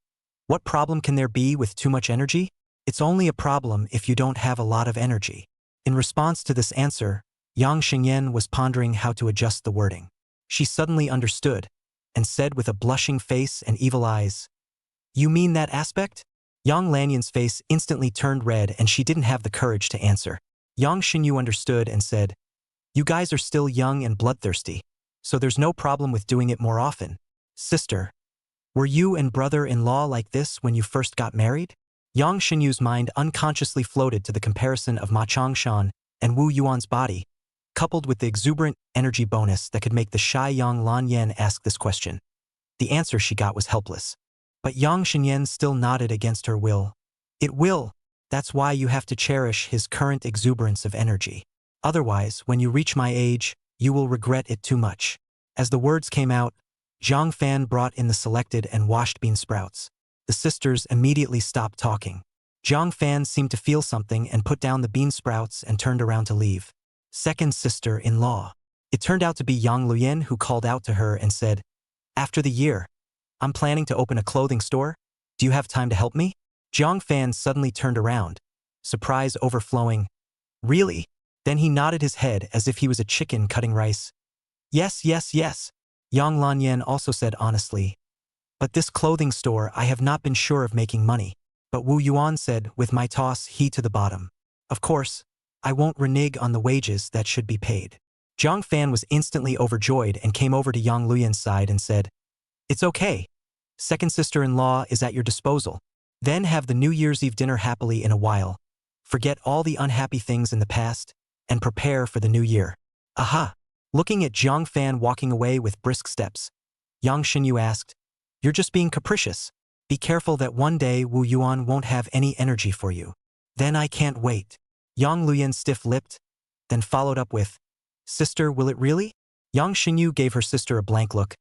What problem can there be with too much energy? It's only a problem if you don't have a lot of energy. In response to this answer, Yang Xingyan was pondering how to adjust the wording. She suddenly understood, and said with a blushing face and evil eyes, You mean that aspect? Yang Lanyan's face instantly turned red and she didn't have the courage to answer. Yang Xinyu understood and said, You guys are still young and bloodthirsty, so there's no problem with doing it more often. Sister, were you and brother-in-law like this when you first got married? Yang Xinyu's mind unconsciously floated to the comparison of Ma Changshan and Wu Yuan's body, coupled with the exuberant energy bonus that could make the shy Yang Lanyan ask this question. The answer she got was helpless. But Yang Xinyan still nodded against her will. It will. That's why you have to cherish his current exuberance of energy. Otherwise, when you reach my age, you will regret it too much. As the words came out, Zhang Fan brought in the selected and washed bean sprouts. The sisters immediately stopped talking. Zhang Fan seemed to feel something and put down the bean sprouts and turned around to leave. Second sister-in-law. It turned out to be Yang Luyan who called out to her and said, After the year, I'm planning to open a clothing store. Do you have time to help me? Zhang Fan suddenly turned around, surprise overflowing. Really? Then he nodded his head as if he was a chicken cutting rice. Yes. Yang Lanyan also said honestly. But this clothing store, I have not been sure of making money. But Wu Yuan said, with my toss he to the bottom. Of course, I won't renege on the wages that should be paid. Zhang Fan was instantly overjoyed and came over to Yang Luyan's side and said, It's okay. Second sister-in-law is at your disposal. Then have the New Year's Eve dinner happily in a while. Forget all the unhappy things in the past, and prepare for the new year. Aha! Looking at Zhang Fan walking away with brisk steps, Yang Xinyu asked, You're just being capricious. Be careful that one day Wu Yuan won't have any energy for you. Then I can't wait. Yang Luyan stiff-lipped, then followed up with, Sister, will it really? Yang Xinyu gave her sister a blank look.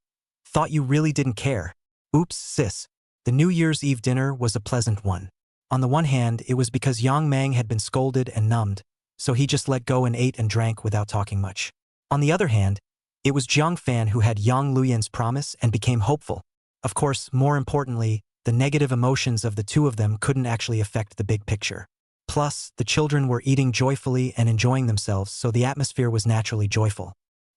Thought you really didn't care. Oops, sis. The New Year's Eve dinner was a pleasant one. On the one hand, it was because Yang Mang had been scolded and numbed, so he just let go and ate and drank without talking much. On the other hand, it was Zhang Fan who had Yang Luyan's promise and became hopeful. Of course, more importantly, the negative emotions of the two of them couldn't actually affect the big picture. Plus, the children were eating joyfully and enjoying themselves, so the atmosphere was naturally joyful.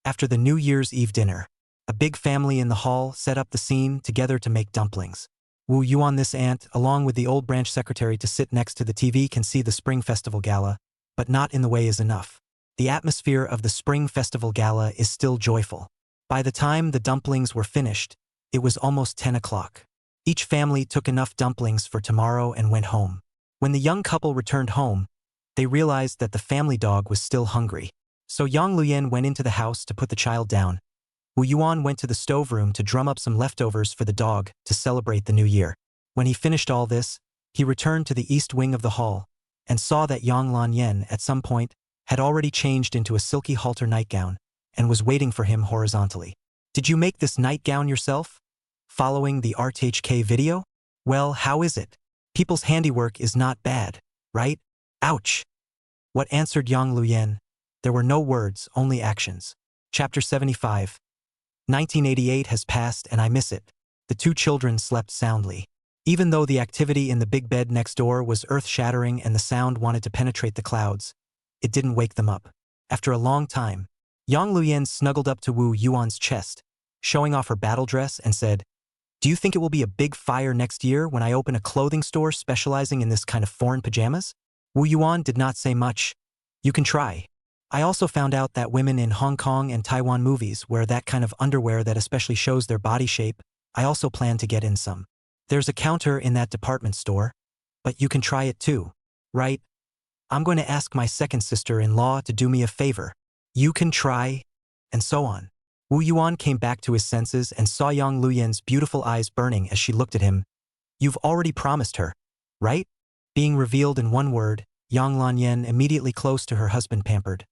After the New Year's Eve dinner, a big family in the hall set up the scene together to make dumplings. Wu Yuan, this aunt, along with the old branch secretary to sit next to the TV, can see the Spring Festival Gala, but not in the way is enough. The atmosphere of the Spring Festival Gala is still joyful. By the time the dumplings were finished, it was almost 10 o'clock. Each family took enough dumplings for tomorrow and went home. When the young couple returned home, they realized that the family dog was still hungry. So Yang Luyan went into the house to put the child down. Wu Yuan went to the stove room to drum up some leftovers for the dog to celebrate the new year. When he finished all this, he returned to the east wing of the hall and saw that Yang Lanyan at some point had already changed into a silky halter nightgown and was waiting for him horizontally. Did you make this nightgown yourself? Following the RTHK video? Well, how is it? People's handiwork is not bad, right? Ouch! What answered Yang Luyen? There were no words, only actions. Chapter 75. 1988 has passed and I miss it. The two children slept soundly. Even though the activity in the big bed next door was earth-shattering and the sound wanted to penetrate the clouds, it didn't wake them up. After a long time, Yang Luyen snuggled up to Wu Yuan's chest, showing off her battle dress and said, "Do you think it will be a big fire next year when I open a clothing store specializing in this kind of foreign pajamas?" Wu Yuan did not say much. "You can try. I also found out that women in Hong Kong and Taiwan movies wear that kind of underwear that especially shows their body shape. I also plan to get in some. There's a counter in that department store, but you can try it too, right? I'm going to ask my second sister-in-law to do me a favor. You can try," and so on. Wu Yuan came back to his senses and saw Yang Luyen's beautiful eyes burning as she looked at him. "You've already promised her, right?" Being revealed in one word, Yang Lanyen immediately close to her husband pampered.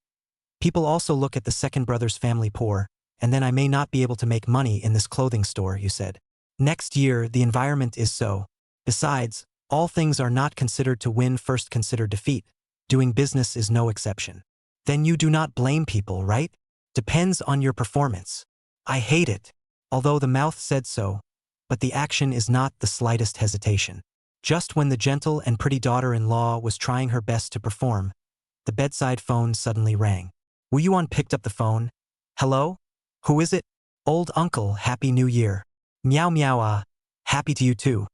"People also look at the second brother's family poor, and then I may not be able to make money in this clothing store," you said. "Next year, the environment is so. Besides, all things are not considered to win first consider defeat. Doing business is no exception. Then you do not blame people, right? Depends on your performance. I hate it." Although the mouth said so, but the action is not the slightest hesitation. Just when the gentle and pretty daughter-in-law was trying her best to perform, the bedside phone suddenly rang. Wu Yuan picked up the phone. "Hello? Who is it?" "Old uncle, Happy New Year." "Meow meow happy to you too."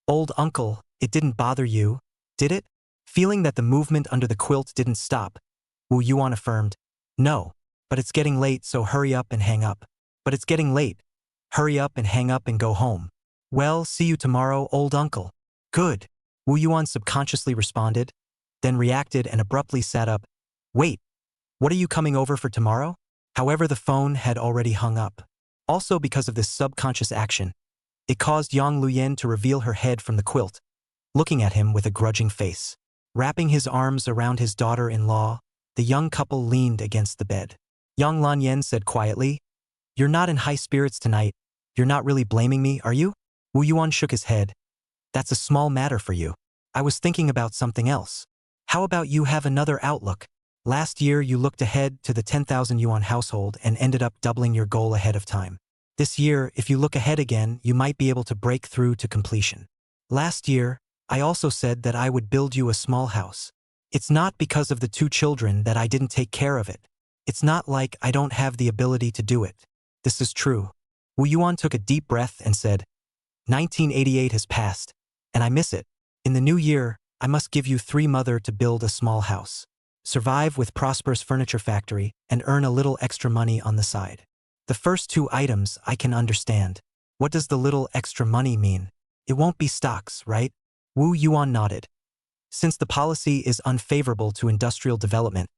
"Old uncle, it didn't bother you, did it?" Feeling that the movement under the quilt didn't stop, Wu Yuan affirmed, "No, but it's getting late so hurry up and hang up." "But it's getting late. Hurry up and hang up and go home." "Well, see you tomorrow, old uncle." "Good," Wu Yuan subconsciously responded, then reacted and abruptly sat up. "Wait, what are you coming over for tomorrow?" However, the phone had already hung up. Also because of this subconscious action, it caused Yang Luyen to reveal her head from the quilt, looking at him with a grudging face. Wrapping his arms around his daughter-in-law, the young couple leaned against the bed. Yang Lanyen said quietly, "You're not in high spirits tonight. You're not really blaming me, are you?" Wu Yuan shook his head. "That's a small matter for you. I was thinking about something else. How about you have another outlook? Last year you looked ahead to the 10,000 yuan household and ended up doubling your goal ahead of time. This year, if you look ahead again, you might be able to break through to completion. Last year, I also said that I would build you a small house. It's not because of the two children that I didn't take care of it. It's not like I don't have the ability to do it. This is true." Wu Yuan took a deep breath and said, 1988 has passed, and I miss it. In the new year, I must give you 3 mother to build a small house. Survive with prosperous furniture factory and earn a little extra money on the side. The first 2 items I can understand. What does the little extra money mean? It won't be stocks, right? Wu Yuan nodded. Since the policy is unfavorable to industrial development,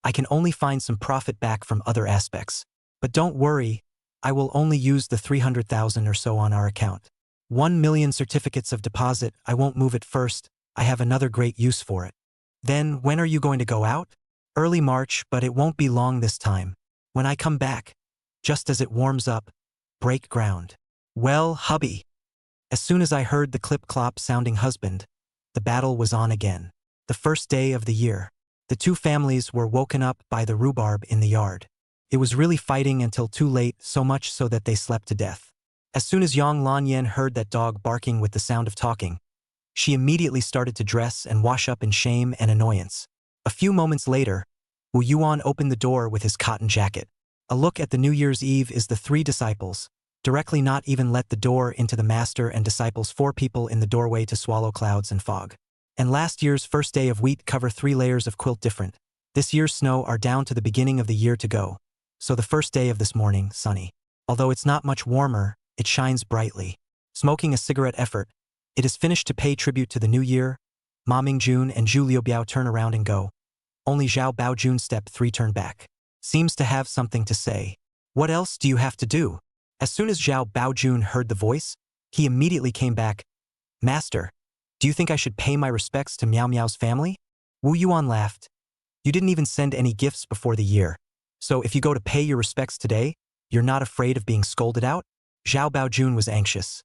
I can only find some profit back from other aspects. But don't worry, I will only use the 300,000 or so on our account. 1 million certificates of deposit, I won't move it first, I have another great use for it. Then, when are you going to go out? Early March, but it won't be long this time. When I come back, just as it warms up, break ground. Well, hubby. As soon as I heard the clip-clop sounding husband, the battle was on again. The first day of the year. The 2 families were woken up by the rhubarb in the yard. It was really fighting until too late, so much so that they slept to death. As soon as Yang Lanyen heard that dog barking with the sound of talking, she immediately started to dress and wash up in shame and annoyance. A few moments later, Wu Yuan opened the door with his cotton jacket. A look at the New Year's Eve is the 3 disciples, directly not even let the door into the master and disciples 4 people in the doorway to swallow clouds and fog. And last year's first day of wheat cover 3 layers of quilt different. This year's snow are down to the beginning of the year to go. So the first day of this morning, sunny. Although it's not much warmer, it shines brightly. Smoking a cigarette effort, it is finished to pay tribute to the new year. Ma Mingjun and Zhu Liubiao turn around and go. Only Zhao Baojun step 3 turn back. Seems to have something to say. What else do you have to do? As soon as Zhao Baojun heard the voice, he immediately came back. Master, do you think I should pay my respects to Miao Miao's family? Wu Yuan laughed. You didn't even send any gifts before the year. So if you go to pay your respects today, you're not afraid of being scolded out? Zhao Baojun was anxious.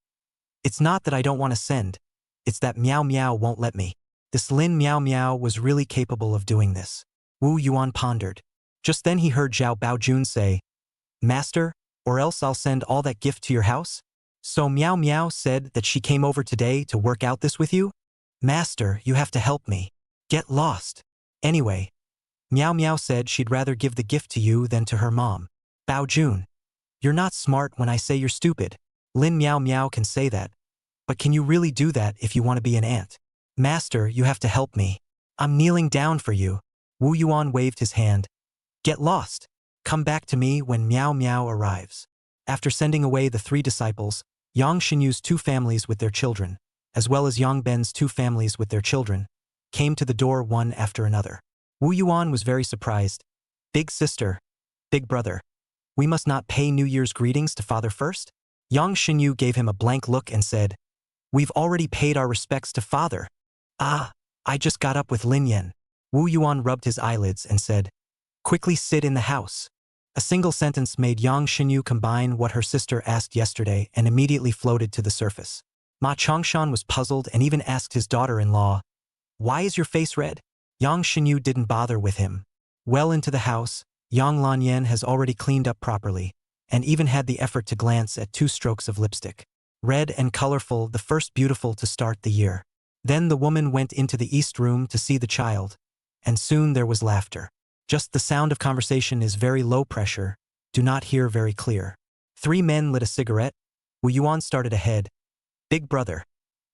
It's not that I don't want to send. It's that Miao Miao won't let me. This Lin Miao Miao was really capable of doing this. Wu Yuan pondered. Just then he heard Zhao Baojun say, Master, or else I'll send all that gift to your house? So Miao Miao said that she came over today to work out this with you? Master, you have to help me. Get lost. Anyway, Miao Miao said she'd rather give the gift to you than to her mom. Baojun, you're not smart when I say you're stupid. Lin Miao Miao can say that. But can you really do that if you want to be an ant? Master, you have to help me. I'm kneeling down for you. Wu Yuan waved his hand. Get lost. Come back to me when Miao Miao arrives. After sending away the 3 disciples, Yang Xinyu's 2 families with their children, as well as Yang Ben's 2 families with their children, came to the door one after another. Wu Yuan was very surprised. Big sister, big brother, we must not pay New Year's greetings to father first? Yang Xinyu gave him a blank look and said, We've already paid our respects to father. Ah, I just got up with Lin Yan. Wu Yuan rubbed his eyelids and said, Quickly sit in the house. A single sentence made Yang Xinyu combine what her sister asked yesterday and immediately floated to the surface. Ma Chongshan was puzzled and even asked his daughter-in-law, Why is your face red? Yang Xinyu didn't bother with him. Well into the house, Yang Lanyan has already cleaned up properly, and even had the effort to glance at 2 strokes of lipstick. Red and colorful, the first beautiful to start the year. Then the woman went into the east room to see the child, and soon there was laughter. Just the sound of conversation is very low pressure, do not hear very clear. 3 men lit a cigarette. Wu Yuan started ahead. Big brother,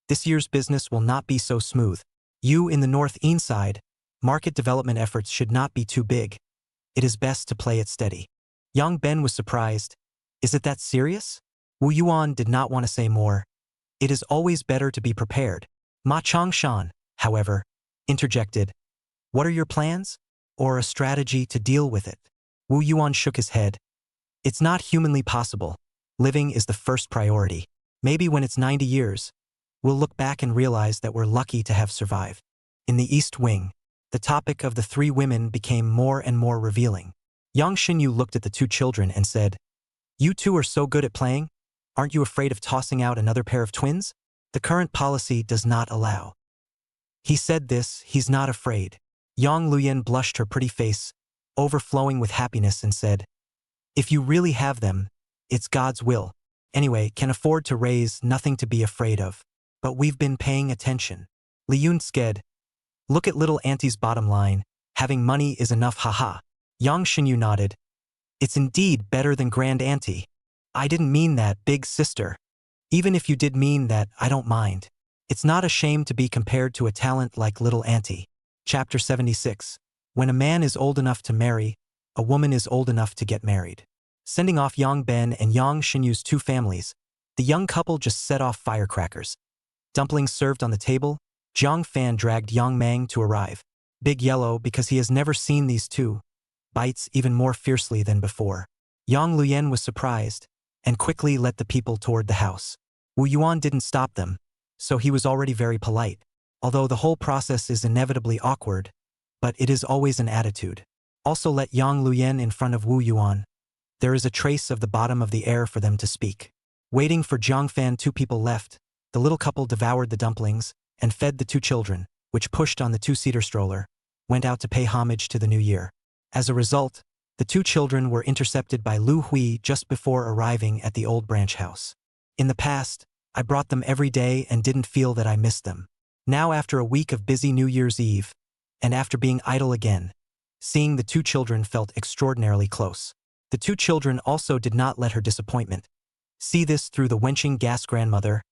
this year's business will not be so smooth. You in the north-east side, market development efforts should not be too big. It is best to play it steady. Yang Ben was surprised. Is it that serious? Wu Yuan did not want to say more. It is always better to be prepared. Ma Chongshan, however, interjected. What are your plans? Or a strategy to deal with it? Wu Yuan shook his head. It's not humanly possible. Living is the first priority. Maybe when it's 90 years, we'll look back and realize that we're lucky to have survived. In the East Wing, the topic of the 3 women became more and more revealing. Yang Xinyu looked at the 2 children and said, You 2 are so good at playing. Aren't you afraid of tossing out another pair of twins? The current policy does not allow. He said this, he's not afraid. Yang Luyan blushed her pretty face, overflowing with happiness and said, If you really have them, it's God's will. Anyway, can afford to raise, nothing to be afraid of. But we've been paying attention. Li Yun sked. Look at little auntie's bottom line. Having money is enough, haha. Yang Xinyu nodded. It's indeed better than grand auntie. I didn't mean that, big sister. Even if you did mean that, I don't mind. It's not a shame to be compared to a talent like little auntie. Chapter 76. When a man is old enough to marry, a woman is old enough to get married. Sending off Yang Ben and Yang Xinyu's 2 families, the young couple just set off firecrackers. Dumplings served on the table, Jiang Fan dragged Yang Mang to arrive. Big Yellow, because he has never seen these 2, bites even more fiercely than before. Yang Luyan was surprised, and quickly led the people toward the house. Wu Yuan didn't stop them, so he was already very polite. Although the whole process is inevitably awkward, but it is always an attitude. Also let Yang Luyan in front of Wu Yuan. There is a trace of the bottom of the air for them to speak. Waiting for Jiang Fan, 2 people left. The little couple devoured the dumplings and fed the 2 children, which pushed on the 2-seater stroller, went out to pay homage to the new year. As a result, the 2 children were intercepted by Lu Hui just before arriving at the old branch house. In the past, I brought them every day and didn't feel that I missed them. Now after a week of busy New Year's Eve, and after being idle again, seeing the 2 children felt extraordinarily close. The 2 children also did not let her disappointment see this through the wenching gas grandmother,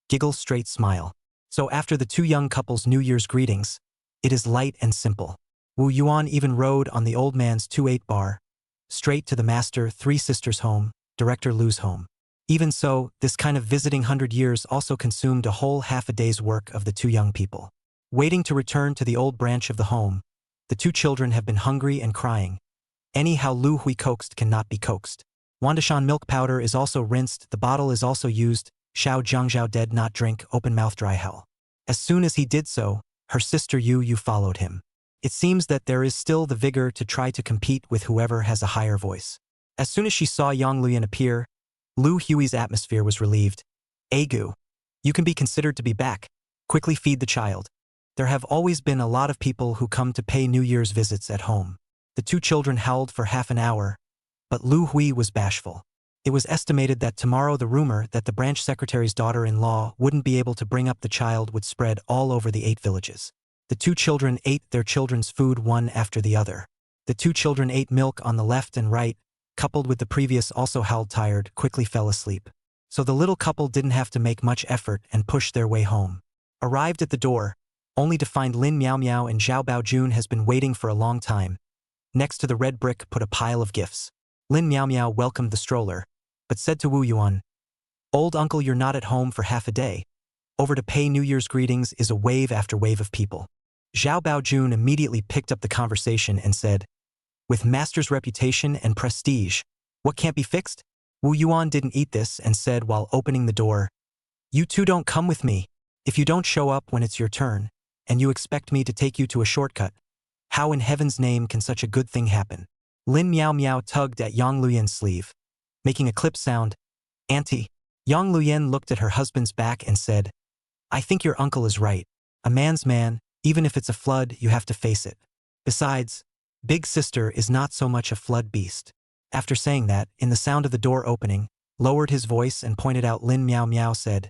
giggle straight smile. So after the 2 young couples' New Year's greetings, it is light and simple. Wu Yuan even rode on the old man's 2-8 bar, straight to the master 3 sisters' home, Director Lu's home. Even so, this kind of visiting 100 years also consumed a whole half a day's work of the 2 young people. Waiting to return to the old branch of the home, the 2 children have been hungry and crying. Anyhow Lu Hui coaxed cannot be coaxed. Wandashan milk powder is also rinsed, the bottle is also used, Xiao Jiangzhao dead not drink, open mouth dry hell. As soon as he did so, her sister Yu followed him. It seems that there is still the vigor to try to compete with whoever has a higher voice. As soon as she saw Yang Luyan appear, Lu Hui's atmosphere was relieved. Agu, you can be considered to be back. Quickly feed the child. There have always been a lot of people who come to pay New Year's visits at home. The two children howled for half an hour, but Lu Hui was bashful. It was estimated that tomorrow the rumor that the branch secretary's daughter-in-law wouldn't be able to bring up the child would spread all over the 8 villages. The two children ate their children's food one after the other. The two children ate milk on the left and right, coupled with the previous also howled tired, quickly fell asleep. So the little couple didn't have to make much effort and push their way home. Arrived at the door, only to find Lin Miao Miao and Zhao Baojun has been waiting for a long time. Next to the red brick put a pile of gifts. Lin Miao Miao welcomed the stroller, but said to Wu Yuan, "Old uncle, you're not at home for half a day. Over to pay New Year's greetings is a wave after wave of people." Zhao Baojun immediately picked up the conversation and said, "With master's reputation and prestige, what can't be fixed?" Wu Yuan didn't eat this and said while opening the door, "You two don't come with me. If you don't show up when it's your turn, and you expect me to take you to a shortcut, how in heaven's name can such a good thing happen?" Lin Miao Miao tugged at Yang Luyan's sleeve, making a clip sound. "Auntie." Yang Luyan looked at her husband's back and said, "I think your uncle is right. A man's man, even if it's a flood, you have to face it. Besides, big sister is not so much a flood beast." After saying that, in the sound of the door opening, lowered his voice and pointed out Lin Miao Miao said,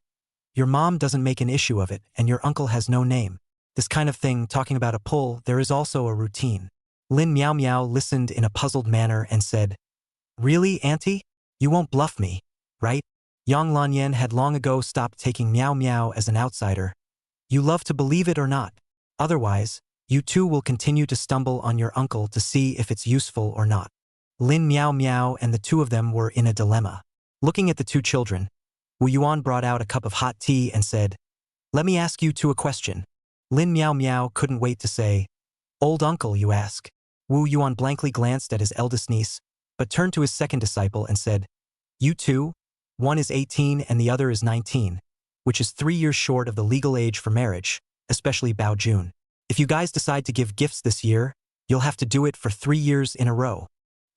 "Your mom doesn't make an issue of it and your uncle has no name. This kind of thing, talking about a pull, there is also a routine." Lin Miao Miao listened in a puzzled manner and said, "Really, auntie? You won't bluff me, right?" Yang Lanyan had long ago stopped taking Miao Miao as an outsider. "You love to believe it or not. Otherwise, you two will continue to stumble on your uncle to see if it's useful or not." Lin Miao Miao and the two of them were in a dilemma. Looking at the two children, Wu Yuan brought out a cup of hot tea and said, "Let me ask you two a question." Lin Miao Miao couldn't wait to say, "Old uncle, you ask." Wu Yuan blankly glanced at his eldest niece, but turned to his second disciple and said, "You two? One is 18 and the other is 19, which is 3 years short of the legal age for marriage, especially Bao Jun. If you guys decide to give gifts this year, you'll have to do it for 3 years in a row.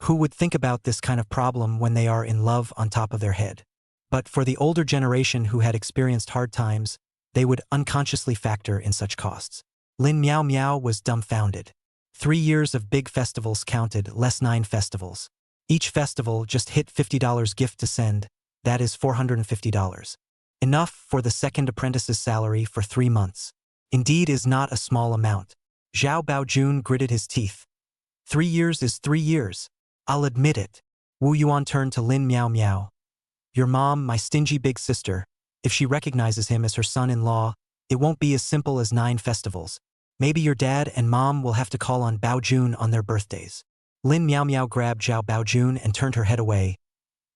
Who would think about this kind of problem when they are in love on top of their head?" But for the older generation who had experienced hard times, they would unconsciously factor in such costs. Lin Miao Miao was dumbfounded. 3 years of big festivals counted, less 9 festivals. Each festival just hit $50 gift to send, that is $450. Enough for the second apprentice's salary for 3 months. Indeed is not a small amount. Zhao Baojun gritted his teeth. 3 years is 3 years. I'll admit it. Wu Yuan turned to Lin Miao Miao. "Your mom, my stingy big sister, if she recognizes him as her son-in-law, it won't be as simple as 9 festivals. Maybe your dad and mom will have to call on Baojun on their birthdays." Lin Miao Miao grabbed Zhao Baojun and turned her head away.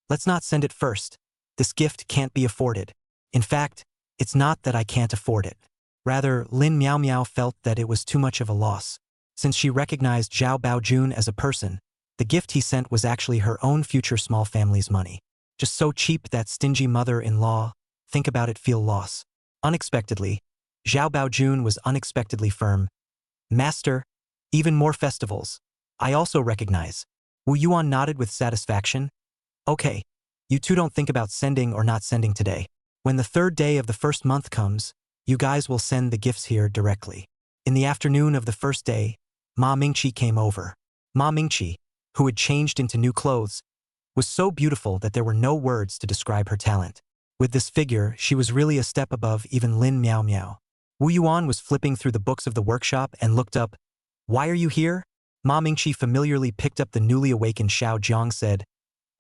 "Let's not send it first. This gift can't be afforded. In fact, it's not that I can't afford it. Rather, Lin Miao Miao felt that it was too much of a loss. Since she recognized Zhao Baojun as a person, the gift he sent was actually her own future small family's money. Just so cheap that stingy mother-in-law, think about it, feel loss." Unexpectedly, Zhao Baojun was unexpectedly firm. "Master, even more festivals. I also recognize." Wu Yuan nodded with satisfaction. "Okay, you two don't think about sending or not sending today. When the 3rd day of the first month comes, you guys will send the gifts here directly." In the afternoon of the first day, Ma Mingqi came over. Ma Mingqi, who had changed into new clothes, was so beautiful that there were no words to describe her talent. With this figure, she was really a step above even Lin Miao Miao. Wu Yuan was flipping through the books of the workshop and looked up. "Why are you here?" Ma Mingqi familiarly picked up the newly awakened Xiao Jiang said,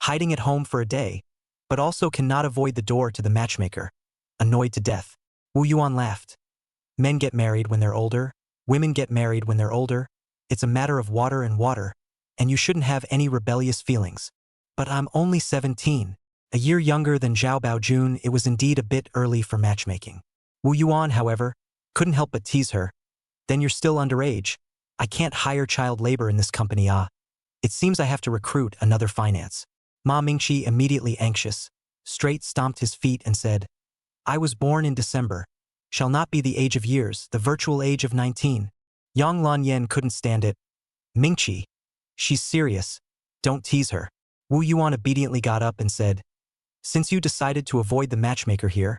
"Hiding at home for a day, but also cannot avoid the door to the matchmaker. Annoyed to death." Wu Yuan laughed. "Men get married when they're older, women get married when they're older. It's a matter of water and water, and you shouldn't have any rebellious feelings. But I'm only 17. A year younger than Zhao Baojun, it was indeed a bit early for matchmaking." Wu Yuan, however, couldn't help but tease her. "Then you're still underage. I can't hire child labor in this company, ah. It seems I have to recruit another finance." Ma Mingqi, immediately anxious, straight stomped his feet and said, "I was born in December. Shall not be the age of years, the virtual age of 19. Yang Lanyan couldn't stand it. Mingqi, she's serious. Don't tease her. Wu Yuan obediently got up and said, since you decided to avoid the matchmaker here,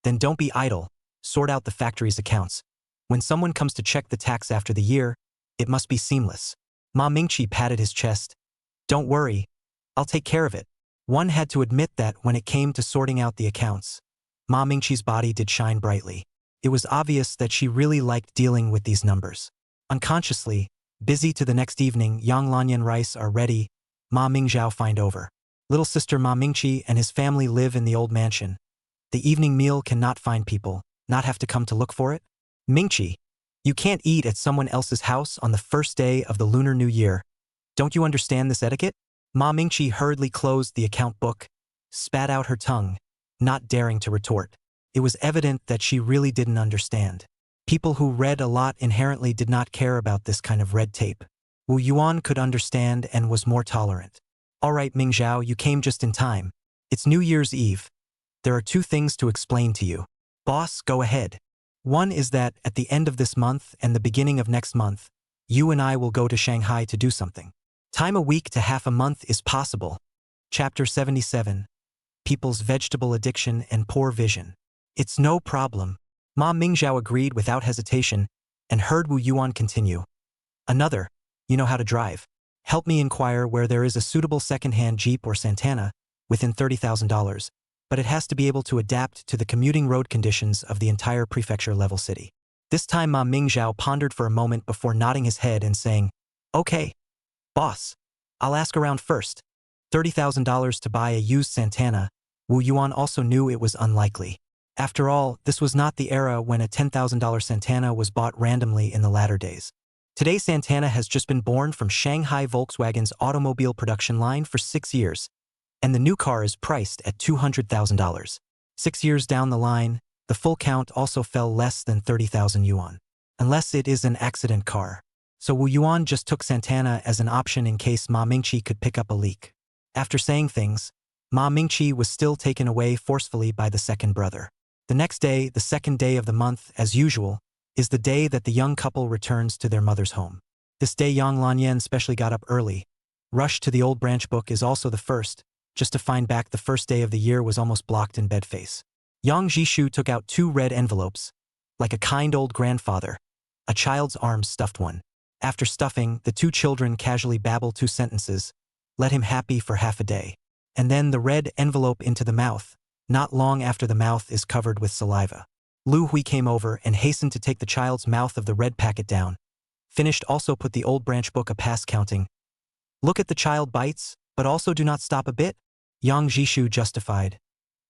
then don't be idle, sort out the factory's accounts. When someone comes to check the tax after the year, it must be seamless. Ma Mingqi patted his chest. Don't worry, I'll take care of it. One had to admit that when it came to sorting out the accounts, Ma Mingqi's body did shine brightly. It was obvious that she really liked dealing with these numbers. Unconsciously, busy to the next evening, Yang Lanyan rice are ready, Ma Mingzhao find over. Little sister Ma Mingqi and his family live in the old mansion. The evening meal cannot find people, not have to come to look for it. Mingqi, you can't eat at someone else's house on the first day of the Lunar New Year. Don't you understand this etiquette? Ma Mingqi hurriedly closed the account book, spat out her tongue, not daring to retort. It was evident that she really didn't understand. People who read a lot inherently did not care about this kind of red tape. Wu Yuan could understand and was more tolerant. All right, Mingzhao, you came just in time. It's New Year's Eve. There are two things to explain to you. Boss, go ahead. One is that at the end of this month and the beginning of next month, you and I will go to Shanghai to do something. Time a week to half a month is possible. Chapter 77. People's Vegetable Addiction and Poor Vision. It's no problem. Ma Mingzhao agreed without hesitation and heard Wu Yuan continue. Another, you know how to drive. Help me inquire where there is a suitable second-hand Jeep or Santana within $30,000, but it has to be able to adapt to the commuting road conditions of the entire prefecture-level city. This time Ma Mingzhao pondered for a moment before nodding his head and saying, okay, boss, I'll ask around first. $30,000 to buy a used Santana. Wu Yuan also knew it was unlikely. After all, this was not the era when a $10,000 Santana was bought randomly in the latter days. Today Santana has just been born from Shanghai Volkswagen's automobile production line for 6 years, and the new car is priced at $200,000. 6 years down the line, the full count also fell less than 30,000 yuan. Unless it is an accident car. So Wu Yuan just took Santana as an option in case Ma Mingqi could pick up a leak. After saying things, Ma Mingqi was still taken away forcefully by the second brother. The next day, the second day of the month, as usual, is the day that the young couple returns to their mother's home. This day Yang Lanyan specially got up early. Rushed to the old branch book is also the first, just to find back the first day of the year was almost blocked in bed face. Yang Jishu took out 2 red envelopes, like a kind old grandfather, a child's arms stuffed one. After stuffing, the 2 children casually babble 2 sentences, let him happy for half a day. And then the red envelope into the mouth, not long after the mouth is covered with saliva. Lu Hui came over and hastened to take the child's mouth of the red packet down. Finished also put the old branch book a pass counting. Look at the child bites, but also do not stop a bit. Yang Jishu justified.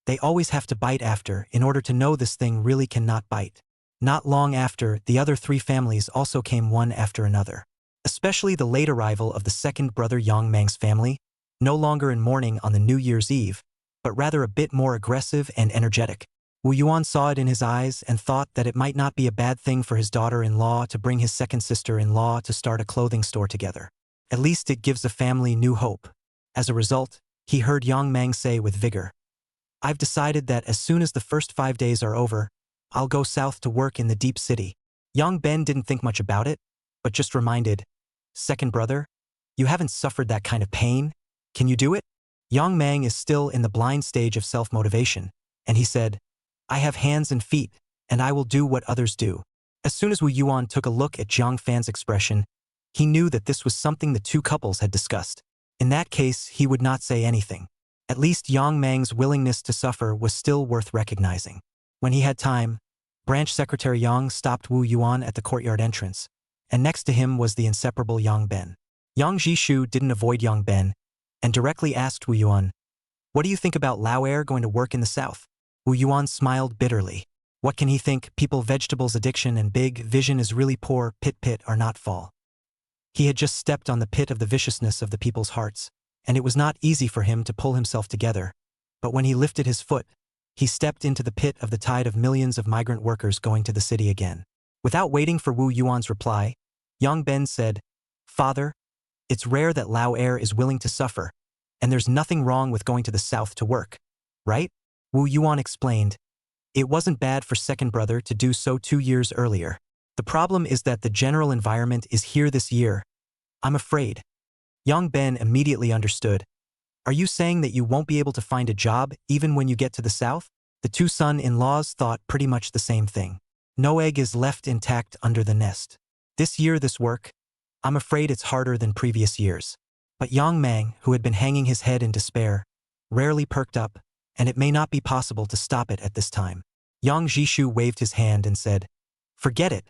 They always have to bite after in order to know this thing really cannot bite. Not long after, the other 3 families also came one after another. Especially the late arrival of the second brother Yang Mang's family, no longer in mourning on the New Year's Eve, but rather a bit more aggressive and energetic. Wu Yuan saw it in his eyes and thought that it might not be a bad thing for his daughter-in-law to bring his second sister-in-law to start a clothing store together. At least it gives the family new hope. As a result, he heard Yang Mang say with vigor, I've decided that as soon as the first 5 days are over, I'll go south to work in the deep city. Yang Ben didn't think much about it, but just reminded, second brother, you haven't suffered that kind of pain. Can you do it? Yang Mang is still in the blind stage of self-motivation, and he said, I have hands and feet, and I will do what others do. As soon as Wu Yuan took a look at Jiang Fan's expression, he knew that this was something the 2 couples had discussed. In that case, he would not say anything. At least Yang Mang's willingness to suffer was still worth recognizing. When he had time, Branch Secretary Yang stopped Wu Yuan at the courtyard entrance, and next to him was the inseparable Yang Ben. Yang Jishu didn't avoid Yang Ben, and directly asked Wu Yuan, what do you think about Lao Er going to work in the south? Wu Yuan smiled bitterly. What can he think? People vegetables addiction and big vision is really poor, pit are not fall. He had just stepped on the pit of the viciousness of the people's hearts, and it was not easy for him to pull himself together. But when he lifted his foot, he stepped into the pit of the tide of millions of migrant workers going to the city again. Without waiting for Wu Yuan's reply, Yang Ben said, Father, it's rare that Lao Er is willing to suffer, and there's nothing wrong with going to the south to work, right? Wu Yuan explained, it wasn't bad for second brother to do so 2 years earlier. The problem is that the general environment is here this year. I'm afraid. Young Ben immediately understood. Are you saying that you won't be able to find a job even when you get to the south? The two son-in-laws thought pretty much the same thing. No egg is left intact under the nest. This year this work, I'm afraid it's harder than previous years. But Yang Mang, who had been hanging his head in despair, rarely perked up, and it may not be possible to stop it at this time. Yang Jishu waved his hand and said, "Forget it.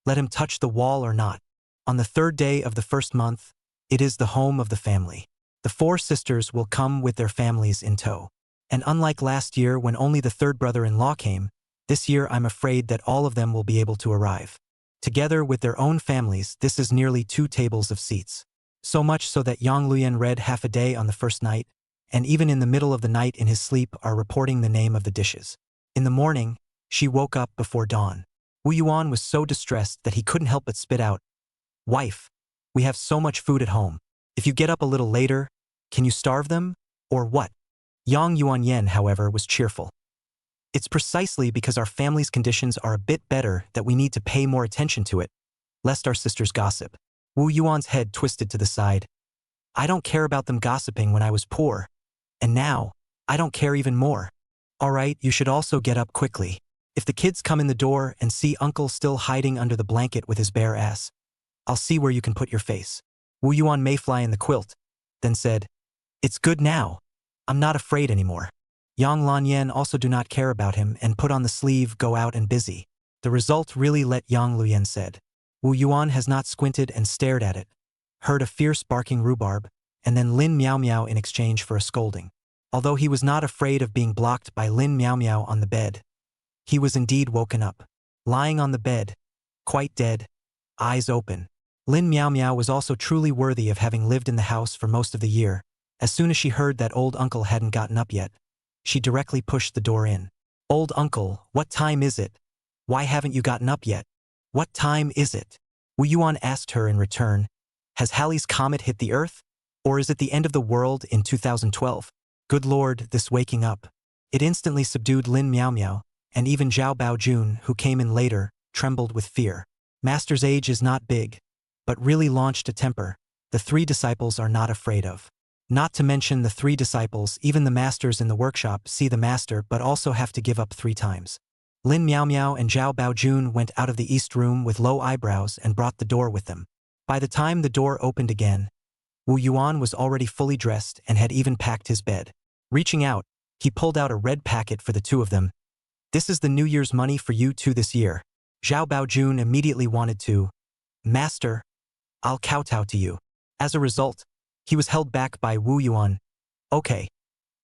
Let him touch the wall or not. On the third day of the first month, it is the home of the family. The four sisters will come with their families in tow. And unlike last year when only the third brother-in-law came, this year I'm afraid that all of them will be able to arrive. Together with their own families, this is nearly 2 tables of seats. So much so that Yang Luyan read half a day on the first night, and even in the middle of the night in his sleep are reporting the name of the dishes. In the morning, she woke up before dawn. Wu Yuan was so distressed that he couldn't help but spit out, "Wife, we have so much food at home. If you get up a little later, can you starve them, or what?" Yang Yuanyen, however, was cheerful. "It's precisely because our family's conditions are a bit better that we need to pay more attention to it, lest our sisters gossip." Wu Yuan's head twisted to the side. "I don't care about them gossiping when I was poor, and now, I don't care even more. All right, you should also get up quickly. If the kids come in the door and see Uncle still hiding under the blanket with his bare ass, I'll see where you can put your face." Wu Yuan may fly in the quilt, then said, "It's good now. I'm not afraid anymore." Yang Lanyan also do not care about him and put on the sleeve, go out and busy. The result really let Yang Luyan said. Wu Yuan has not squinted and stared at it, heard a fierce barking rhubarb, and then Lin Miao Miao in exchange for a scolding. Although he was not afraid of being blocked by Lin Miao Miao on the bed, he was indeed woken up. Lying on the bed, quite dead, eyes open. Lin Miao Miao was also truly worthy of having lived in the house for most of the year. As soon as she heard that old uncle hadn't gotten up yet, she directly pushed the door in. "Old uncle, what time is it? Why haven't you gotten up yet? What time is it?" Wu Yuan asked her in return. "Has Halley's comet hit the earth? Or is it the end of the world in 2012? Good Lord, this waking up." It instantly subdued Lin Miao Miao, and even Zhao Baojun, who came in later, trembled with fear. Master's age is not big, but really launched a temper the 3 disciples are not afraid of. Not to mention the 3 disciples, even the masters in the workshop see the master but also have to give up 3 times. Lin Miao Miao and Zhao Baojun went out of the east room with low eyebrows and brought the door with them. By the time the door opened again, Wu Yuan was already fully dressed and had even packed his bed. Reaching out, he pulled out a red packet for the 2 of them. "This is the New Year's money for you 2 this year." Zhao Baojun immediately wanted to, "Master, I'll kowtow to you." As a result, he was held back by Wu Yuan. "Okay.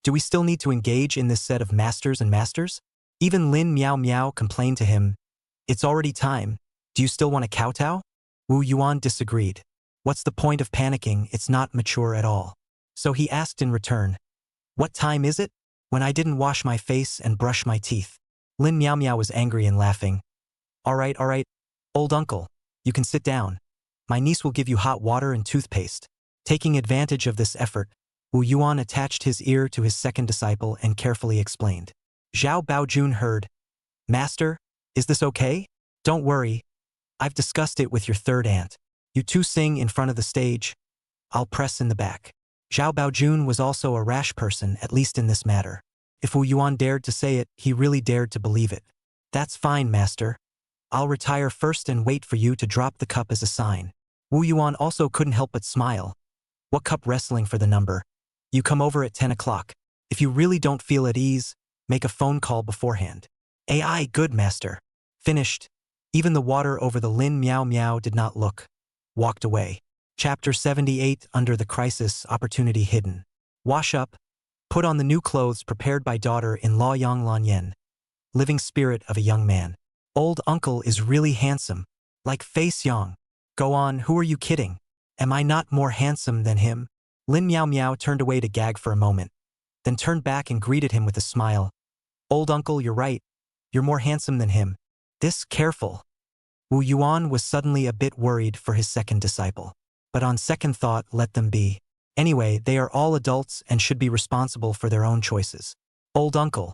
Do we still need to engage in this set of masters and masters?" Even Lin Miao Miao complained to him, "It's already time. Do you still want to kowtow?" Wu Yuan disagreed. "What's the point of panicking? It's not mature at all." So he asked in return, "What time is it? When I didn't wash my face and brush my teeth." Lin Miao Miao was angry and laughing. All right, old uncle, you can sit down. My niece will give you hot water and toothpaste." Taking advantage of this effort, Wu Yuan attached his ear to his second disciple and carefully explained. Zhao Baojun heard, "Master, is this okay? Don't worry. I've discussed it with your third aunt. You 2 sing in front of the stage. I'll press in the back." Zhao Baojun was also a rash person, at least in this matter. If Wu Yuan dared to say it, he really dared to believe it. "That's fine, master. I'll retire first and wait for you to drop the cup as a sign." Wu Yuan also couldn't help but smile. "What cup wrestling for the number? You come over at 10 o'clock. If you really don't feel at ease, make a phone call beforehand." "AI, good master." Finished. Even the water over the Lin Miao Miao did not look. Walked away. Chapter 78, Under the Crisis, Opportunity Hidden. Wash up. Put on the new clothes prepared by daughter-in-law Yang Lanyan. Living spirit of a young man. "Old uncle is really handsome. Like face Yang." "Go on, who are you kidding? Am I not more handsome than him?" Lin Miao Miao turned away to gag for a moment, then turned back and greeted him with a smile. "Old uncle, you're right. You're more handsome than him." This careful. Wu Yuan was suddenly a bit worried for his second disciple. But on second thought, let them be. Anyway, they are all adults and should be responsible for their own choices. "Old uncle.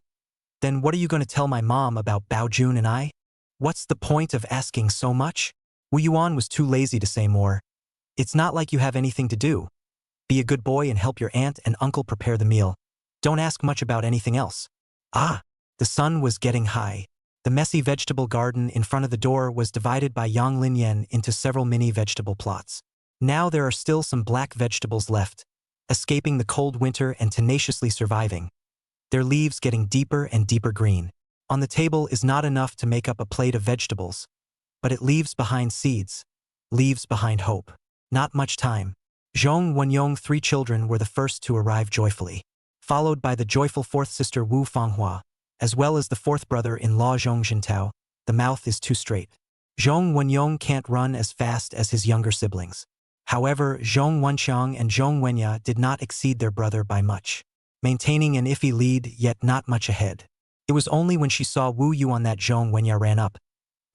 Then what are you going to tell my mom about Baojun and I?" What's the point of asking so much? Wu Yuan was too lazy to say more. It's not like you have anything to do. Be a good boy and help your aunt and uncle prepare the meal. Don't ask much about anything else. Ah, the sun was getting high. The messy vegetable garden in front of the door was divided by Yang Linyan into several mini vegetable plots. Now there are still some black vegetables left, escaping the cold winter and tenaciously surviving, their leaves getting deeper and deeper green. On the table is not enough to make up a plate of vegetables, but it leaves behind seeds, leaves behind hope. Not much time. Zhong Wenyong, 3 children, were the first to arrive joyfully, followed by the joyful fourth sister Wu Fanghua, as well as the fourth brother-in-law Zhong Jintao. The mouth is too straight. Zhong Wenyong can't run as fast as his younger siblings. However, Zhong Wenxiang and Zhong Wenya did not exceed their brother by much, maintaining an iffy lead yet not much ahead. It was only when she saw Wu Yuan that Zhong Wenya ran up,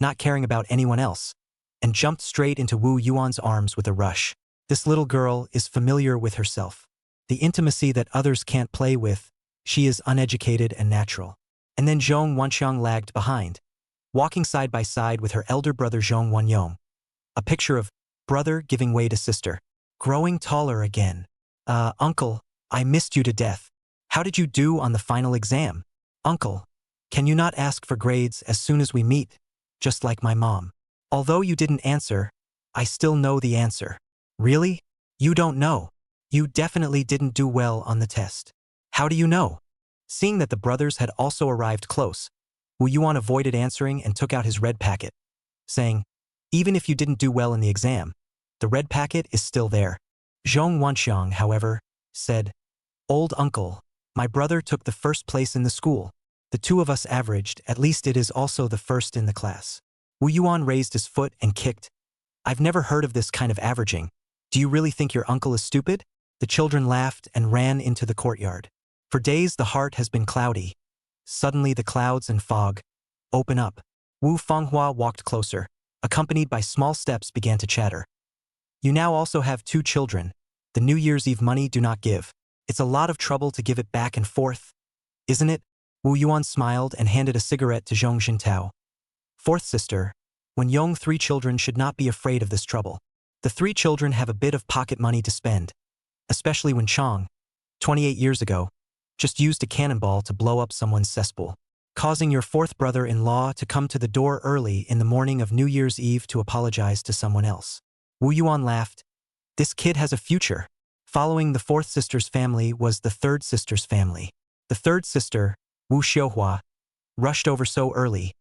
not caring about anyone else, and jumped straight into Wu Yuan's arms with a rush. This little girl is familiar with herself. The intimacy that others can't play with, she is uneducated and natural. And then Zhong Wenxiang lagged behind, walking side by side with her elder brother Zhong Wenyong. A picture of brother giving way to sister, growing taller again. Uncle, I missed you to death. How did you do on the final exam? Uncle, can you not ask for grades as soon as we meet, just like my mom? Although you didn't answer, I still know the answer. Really? You don't know. You definitely didn't do well on the test. How do you know? Seeing that the brothers had also arrived close, Wu Yuan avoided answering and took out his red packet, saying, even if you didn't do well in the exam, the red packet is still there. Zhong Wenxiang, however, said, Old uncle, my brother took the first place in the school. The 2 of us averaged, at least it is also the first in the class. Wu Yuan raised his foot and kicked. I've never heard of this kind of averaging. Do you really think your uncle is stupid? The children laughed and ran into the courtyard. For days the heart has been cloudy. Suddenly the clouds and fog open up. Wu Fanghua walked closer, accompanied by small steps began to chatter. You now also have 2 children. The New Year's Eve money do not give. It's a lot of trouble to give it back and forth, isn't it? Wu Yuan smiled and handed a cigarette to Zhong Jintao. Fourth sister, Wenyong, 3 children should not be afraid of this trouble. The 3 children have a bit of pocket money to spend, especially when Chang, 28 years ago, just used a cannonball to blow up someone's cesspool, causing your 4th brother-in-law to come to the door early in the morning of New Year's Eve to apologize to someone else. Wu Yuan laughed. This kid has a future. Following the 4th sister's family was the 3rd sister's family. The 3rd sister, Wu Xiuhua, rushed over so early,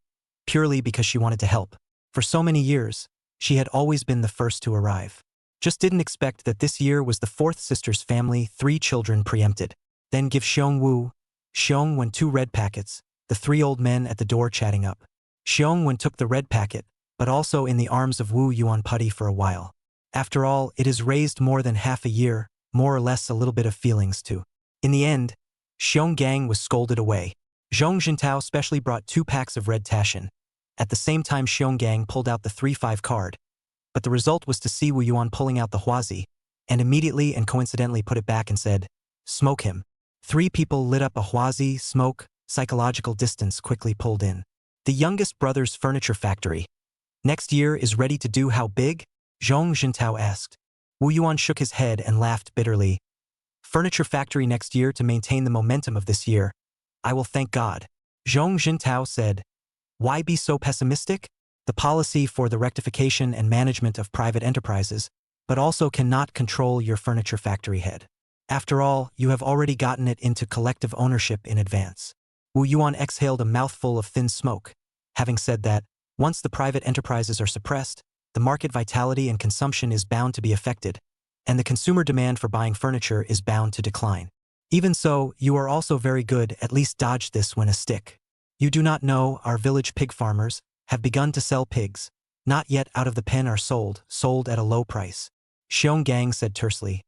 purely because she wanted to help. For so many years, she had always been the first to arrive. Just didn't expect that this year was the 4th sister's family, 3 children preempted. Then give Xiong Wu, Xiong Wen 2 red packets, the 3 old men at the door chatting up. Xiong Wen took the red packet, but also in the arms of Wu Yuan putty for a while. After all, it is raised more than half a year, more or less a little bit of feelings too. In the end, Xiong Gang was scolded away. Zhong Jintao specially brought 2 packs of red tashin. At the same time Xiong Gang pulled out the 3-5 card. But the result was to see Wu Yuan pulling out the huazi, and immediately and coincidentally put it back and said, smoke him. 3 people lit up a huazi, smoke, psychological distance quickly pulled in. The youngest brother's furniture factory. Next year is ready to do how big? Zhong Jintao asked. Wu Yuan shook his head and laughed bitterly. Furniture factory next year to maintain the momentum of this year. I will thank God. Zhong Jintao said. Why be so pessimistic? The policy for the rectification and management of private enterprises, but also cannot control your furniture factory head. After all, you have already gotten it into collective ownership in advance. Wu Yuan exhaled a mouthful of thin smoke. Having said that, once the private enterprises are suppressed, the market vitality and consumption is bound to be affected, and the consumer demand for buying furniture is bound to decline. Even so, you are also very good, at least dodge this when a stick. You do not know, our village pig farmers have begun to sell pigs, not yet out of the pen are sold at a low price. Xiong Gang said tersely.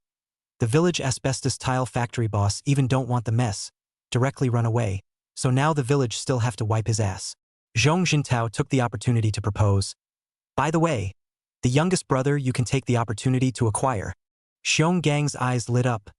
The village asbestos tile factory boss even don't want the mess, directly run away, so now the village still have to wipe his ass. Zhong Jintao took the opportunity to propose. By the way, the youngest brother you can take the opportunity to acquire. Xiong Gang's eyes lit up.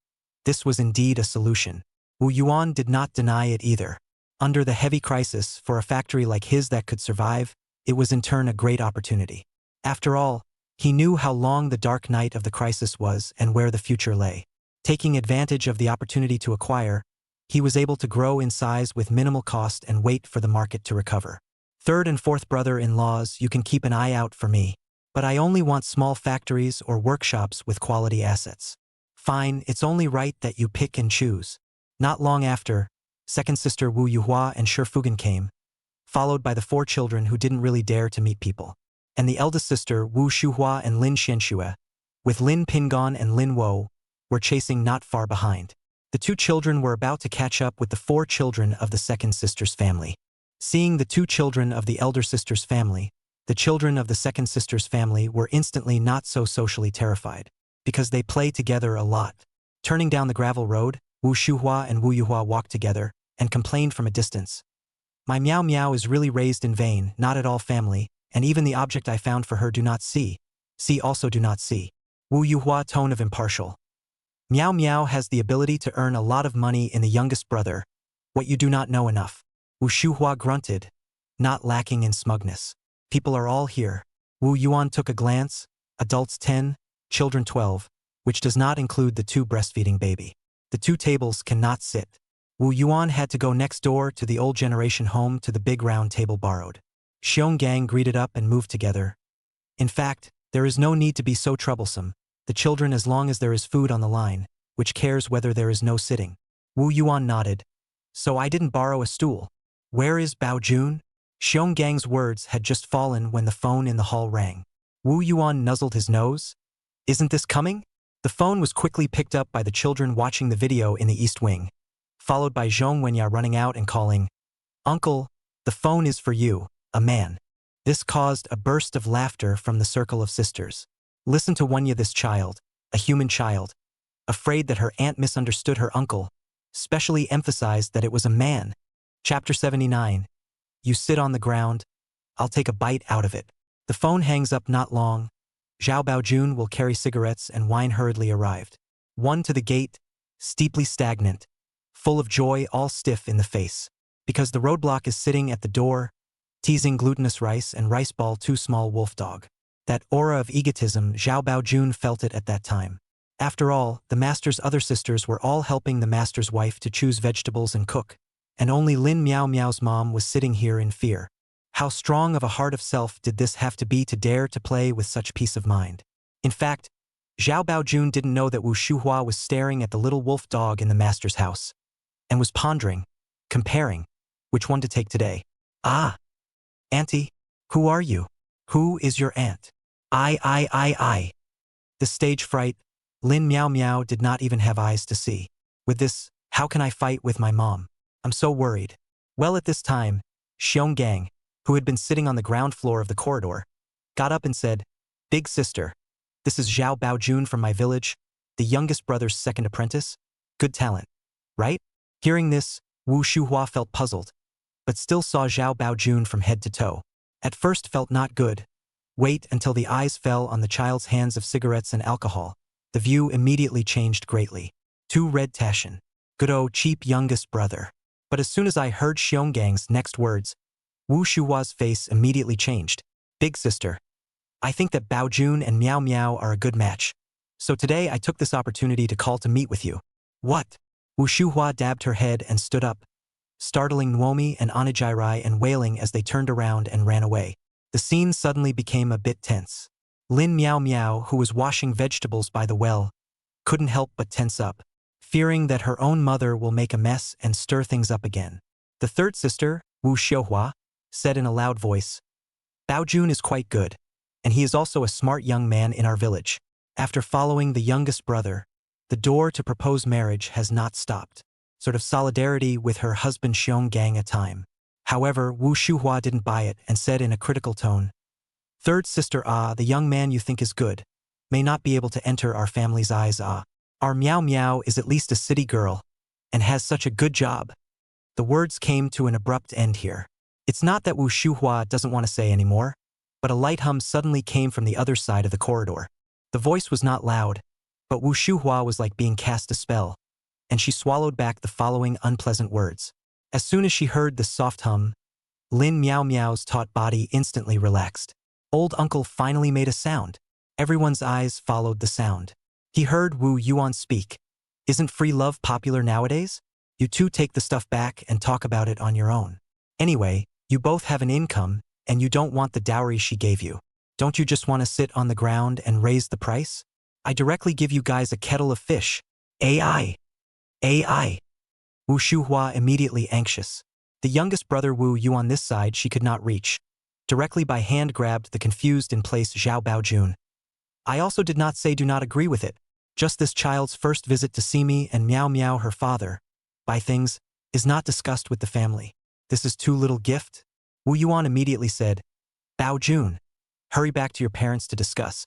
This was indeed a solution. Wu Yuan did not deny it either. Under the heavy crisis, for a factory like his that could survive, it was in turn a great opportunity. After all, he knew how long the dark night of the crisis was and where the future lay. Taking advantage of the opportunity to acquire, he was able to grow in size with minimal cost and wait for the market to recover. Third and fourth brother-in-laws, you can keep an eye out for me, but I only want small factories or workshops with quality assets. Fine, it's only right that you pick and choose. Not long after, second sister Wu Yuhua and Shifugan came, followed by the 4 children who didn't really dare to meet people. And the eldest sister Wu Shuhua and Lin Xianxue, with Lin Pingon and Lin Wo, were chasing not far behind. The 2 children were about to catch up with the 4 children of the second sister's family. Seeing the 2 children of the elder sister's family, the children of the second sister's family were instantly not so socially terrified, because they play together a lot. Turning down the gravel road, Wu Shuhua and Wu Yuhua walked together and complained from a distance. My meow meow is really raised in vain, not at all family, and even the object I found for her do not see. See also do not see. Wu Yuhua tone of impartial. Meow meow has the ability to earn a lot of money in the youngest brother, what you do not know enough. Wu Shuhua grunted, not lacking in smugness. People are all here. Wu Yuan took a glance, adults 10, children 12, which does not include the 2 breastfeeding baby. The 2 tables cannot sit. Wu Yuan had to go next door to the old generation home to the big round table borrowed. Xiong Gang greeted up and moved together. In fact, there is no need to be so troublesome, the children as long as there is food on the line, which cares whether there is no sitting. Wu Yuan nodded. So I didn't borrow a stool. Where is Bao Jun? Xiong Gang's words had just fallen when the phone in the hall rang. Wu Yuan nuzzled his nose. Isn't this coming? The phone was quickly picked up by the children watching the video in the East Wing, followed by Zhong Wenya running out and calling, Uncle, the phone is for you, a man. This caused a burst of laughter from the circle of sisters. Listen to Wenya, this child, a human child, afraid that her aunt misunderstood her uncle, specially emphasized that it was a man. Chapter 79. You sit on the ground, I'll take a bite out of it. The phone hangs up not long. Zhao Baojun will carry cigarettes and wine hurriedly arrived. One to the gate, steeply stagnant, full of joy, all stiff in the face. Because the roadblock is sitting at the door, teasing glutinous rice and rice ball 2 small wolf dog. That aura of egotism, Zhao Baojun felt it at that time. After all, the master's other sisters were all helping the master's wife to choose vegetables and cook. And only Lin Miao Miao's mom was sitting here in fear. How strong of a heart of self did this have to be to dare to play with such peace of mind? In fact, Zhao Baojun didn't know that Wu Shuhua was staring at the little wolf dog in the master's house, and was pondering, comparing, which one to take today. Ah! Auntie, who are you? Who is your aunt? I. The stage fright, Lin Miao Miao did not even have eyes to see. With this, how can I fight with my mom? I'm so worried. Well, at this time, Xiong Gang, who had been sitting on the ground floor of the corridor, got up and said, Big sister, this is Zhao Baojun from my village, the youngest brother's second apprentice. Good talent, right? Hearing this, Wu Shuhua felt puzzled, but still saw Zhao Baojun from head to toe. At first felt not good. Wait until the eyes fell on the child's hands of cigarettes and alcohol. The view immediately changed greatly. 2 red Tashin. Good old cheap youngest brother. But as soon as I heard Xiong Gang's next words, Wu Shuhua's face immediately changed. Big sister, I think that Bao Jun and Miao Miao are a good match. So today I took this opportunity to call to meet with you. What? Wu Shuhua dabbed her head and stood up, startling Nuomi and Anajirai and wailing as they turned around and ran away. The scene suddenly became a bit tense. Lin Miao Miao, who was washing vegetables by the well, couldn't help but tense up, fearing that her own mother will make a mess and stir things up again. The third sister, Wu Xiuhua, said in a loud voice, Bao Jun is quite good, and he is also a smart young man in our village. After following the youngest brother, the door to propose marriage has not stopped. Sort of solidarity with her husband Xiong Gang a time. However, Wu Shuhua didn't buy it and said in a critical tone, Third sister, the young man you think is good, may not be able to enter our family's eyes. Our Miao Miao is at least a city girl, and has such a good job. The words came to an abrupt end here. It's not that Wu Shuhua doesn't want to say anymore, but a light hum suddenly came from the other side of the corridor. The voice was not loud, but Wu Shuhua was like being cast a spell, and she swallowed back the following unpleasant words. As soon as she heard the soft hum, Lin Meow Meow's taut body instantly relaxed. Old uncle finally made a sound. Everyone's eyes followed the sound. He heard Wu Yuan speak. Isn't free love popular nowadays? You two take the stuff back and talk about it on your own. Anyway, you both have an income, and you don't want the dowry she gave you. Don't you just want to sit on the ground and raise the price? I directly give you guys a kettle of fish. AI. AI. Wu Shuhua immediately anxious. The youngest brother Wu Yu on this side she could not reach. Directly by hand grabbed the confused in place Zhao Baojun. I also did not say do not agree with it. Just this child's first visit to see me and Meow Meow her father, buy things, is not discussed with the family. This is too little gift? Wu Yuan immediately said, Baojun, hurry back to your parents to discuss.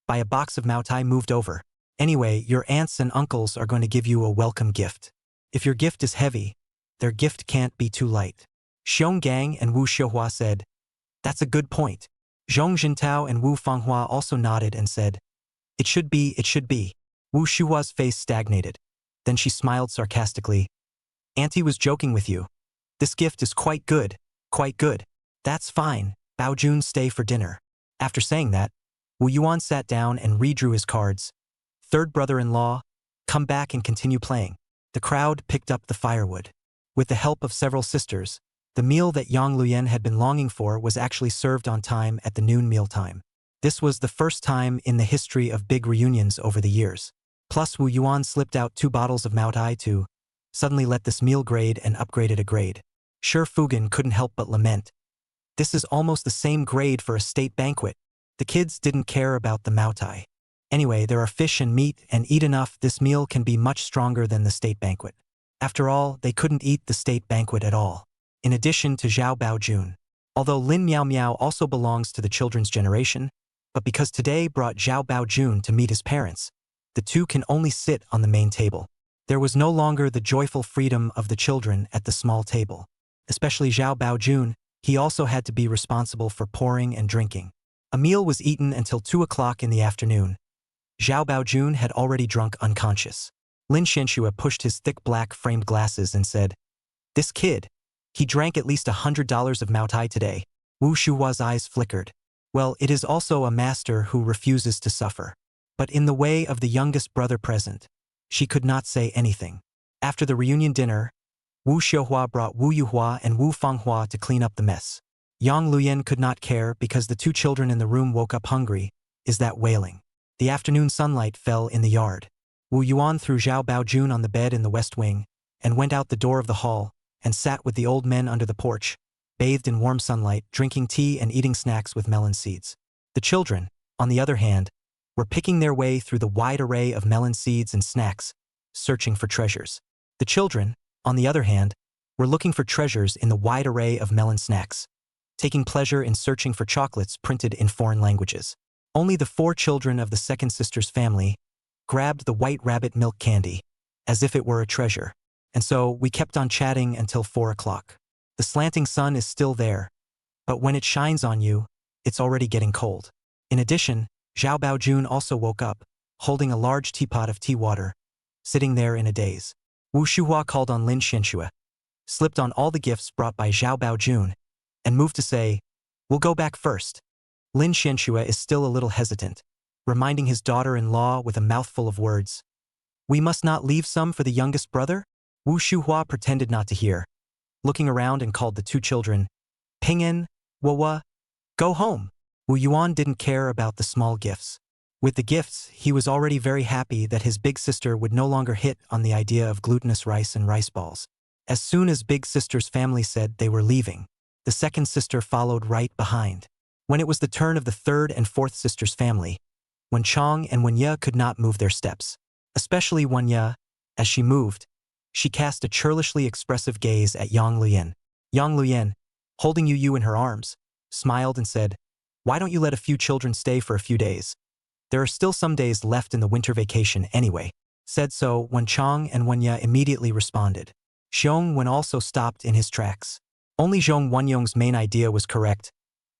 Buy a box of Maotai moved over. Anyway, your aunts and uncles are going to give you a welcome gift. If your gift is heavy, their gift can't be too light. Xiong Gang and Wu Xiuhua said, that's a good point. Zhong Jintao and Wu Fanghua also nodded and said, it should be, it should be. Wu Shuhua's face stagnated. Then she smiled sarcastically. Auntie was joking with you. This gift is quite good, quite good. That's fine, Baojun stay for dinner. After saying that, Wu Yuan sat down and redrew his cards. Third brother-in-law, come back and continue playing. The crowd picked up the firewood. With the help of several sisters, the meal that Yang Luyen had been longing for was actually served on time at the noon mealtime. This was the first time in the history of big reunions over the years. Plus Wu Yuan slipped out 2 bottles of Maotai to suddenly let this meal grade and upgraded a grade. Sure Fugan couldn't help but lament. This is almost the same grade for a state banquet. The kids didn't care about the Maotai. Anyway, there are fish and meat and eat enough, this meal can be much stronger than the state banquet. After all, they couldn't eat the state banquet at all. In addition to Zhao Baojun. Although Lin Meow Meow also belongs to the children's generation, but because today brought Zhao Baojun to meet his parents, the two can only sit on the main table. There was no longer the joyful freedom of the children at the small table. Especially Zhao Baojun, he also had to be responsible for pouring and drinking. A meal was eaten until 2 o'clock in the afternoon. Zhao Baojun had already drunk unconscious. Lin Xianxue pushed his thick black framed glasses and said, this kid, he drank at least $100 of Maotai today. Wu Shuhua's eyes flickered. Well, it is also a master who refuses to suffer. But in the way of the youngest brother present, she could not say anything. After the reunion dinner, Wu Xiuhua brought Wu Yuhua and Wu Fanghua to clean up the mess. Yang Luyen could not care because the 2 children in the room woke up hungry. Is that wailing? The afternoon sunlight fell in the yard. Wu Yuan threw Zhao Baojun on the bed in the west wing, and went out the door of the hall, and sat with the old men under the porch, bathed in warm sunlight, drinking tea and eating snacks with melon seeds. The children, on the other hand, were picking their way through the wide array of melon seeds and snacks, searching for treasures. The children, on the other hand, were looking for treasures in the wide array of melon snacks, taking pleasure in searching for chocolates printed in foreign languages. Only the 4 children of the second sister's family grabbed the white rabbit milk candy, as if it were a treasure. And so we kept on chatting until 4 o'clock. The slanting sun is still there, but when it shines on you, it's already getting cold. In addition, Zhao Baojun also woke up, holding a large teapot of tea water, sitting there in a daze. Wu Shuhua called on Lin Xianxue, slipped on all the gifts brought by Zhao Baojun, and moved to say, we'll go back first. Lin Xianxue is still a little hesitant, reminding his daughter-in-law with a mouthful of words. We must not leave some for the youngest brother? Wu Shuhua pretended not to hear, looking around and called the 2 children, Ping'en, Wawa, go home. Wu Yuan didn't care about the small gifts. With the gifts, he was already very happy that his big sister would no longer hit on the idea of glutinous rice and rice balls. As soon as big sister's family said they were leaving, the second sister followed right behind. When it was the turn of the third and fourth sister's family, Wen Chong and Wen Ye could not move their steps. Especially Wen Ye, as she moved, she cast a churlishly expressive gaze at Yang Luyen. Yang Luyen, holding Yu in her arms, smiled and said, why don't you let a few children stay for a few days? There are still some days left in the winter vacation anyway. Said so, Wen Chong and Wen Ye immediately responded. Xiong Wen also stopped in his tracks. Only Zhong Wenyong's main idea was correct.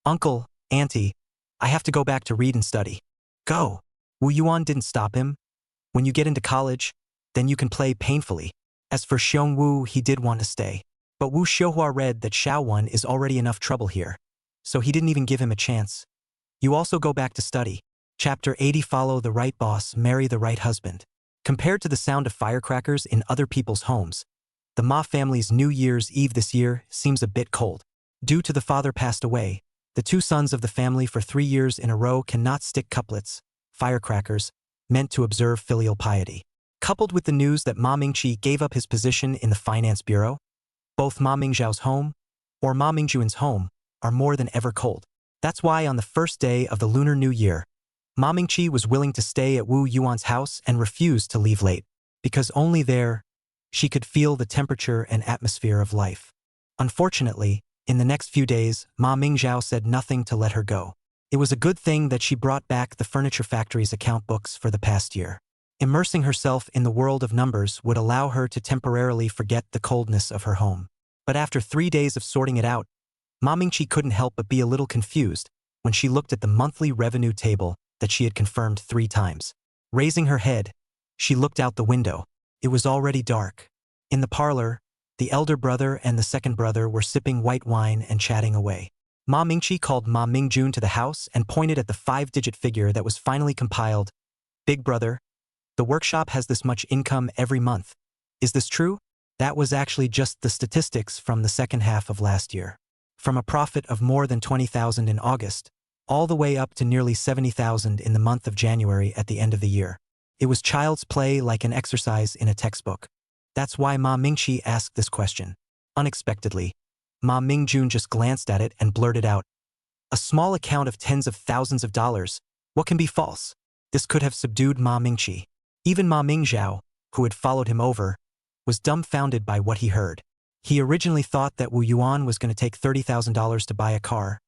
Uncle, Auntie, I have to go back to read and study. Go. Wu Yuan didn't stop him. When you get into college, then you can play painfully. As for Xiong Wu, he did want to stay. But Wu Xiuhua read that Xiao Wan is already enough trouble here. So he didn't even give him a chance. You also go back to study. Chapter 80 Follow the right boss, marry the right husband. Compared to the sound of firecrackers in other people's homes, the Ma family's New Year's Eve this year seems a bit cold. Due to the father passed away, the two sons of the family for 3 years in a row cannot stick couplets, firecrackers, meant to observe filial piety. Coupled with the news that Ma Mingqi gave up his position in the finance bureau, both Ma Mingzhao's home, or Ma Mingjuan's home, are more than ever cold. That's why on the first day of the Lunar New Year, Ma Mingqi was willing to stay at Wu Yuan's house and refused to leave late, because only there she could feel the temperature and atmosphere of life. Unfortunately, in the next few days, Ma Mingzhao said nothing to let her go. It was a good thing that she brought back the furniture factory's account books for the past year. Immersing herself in the world of numbers would allow her to temporarily forget the coldness of her home. But after 3 days of sorting it out, Ma Mingqi couldn't help but be a little confused when she looked at the monthly revenue table that she had confirmed 3 times. Raising her head, she looked out the window. It was already dark. In the parlor, the elder brother and the second brother were sipping white wine and chatting away. Ma Mingqi called Ma Mingjun to the house and pointed at the 5-digit figure that was finally compiled. Big brother, the workshop has this much income every month. Is this true? That was actually just the statistics from the second half of last year. From a profit of more than 20,000 in August, all the way up to nearly 70,000 in the month of January at the end of the year. It was child's play, like an exercise in a textbook. That's why Ma Mingqi asked this question. Unexpectedly, Ma Mingjun just glanced at it and blurted out, "A small account of tens of thousands of dollars. What can be false?" This could have subdued Ma Mingqi. Even Ma Mingzhao, who had followed him over, was dumbfounded by what he heard. He originally thought that Wu Yuan was going to take $30,000 to buy a car.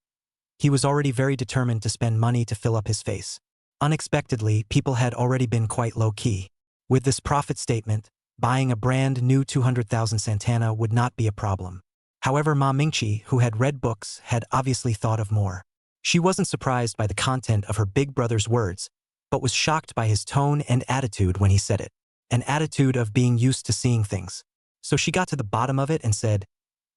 He was already very determined to spend money to fill up his face. Unexpectedly, people had already been quite low-key. With this profit statement, buying a brand new 200,000 Santana would not be a problem. However, Ma Mingqi, who had read books, had obviously thought of more. She wasn't surprised by the content of her big brother's words, but was shocked by his tone and attitude when he said it. An attitude of being used to seeing things. So she got to the bottom of it and said,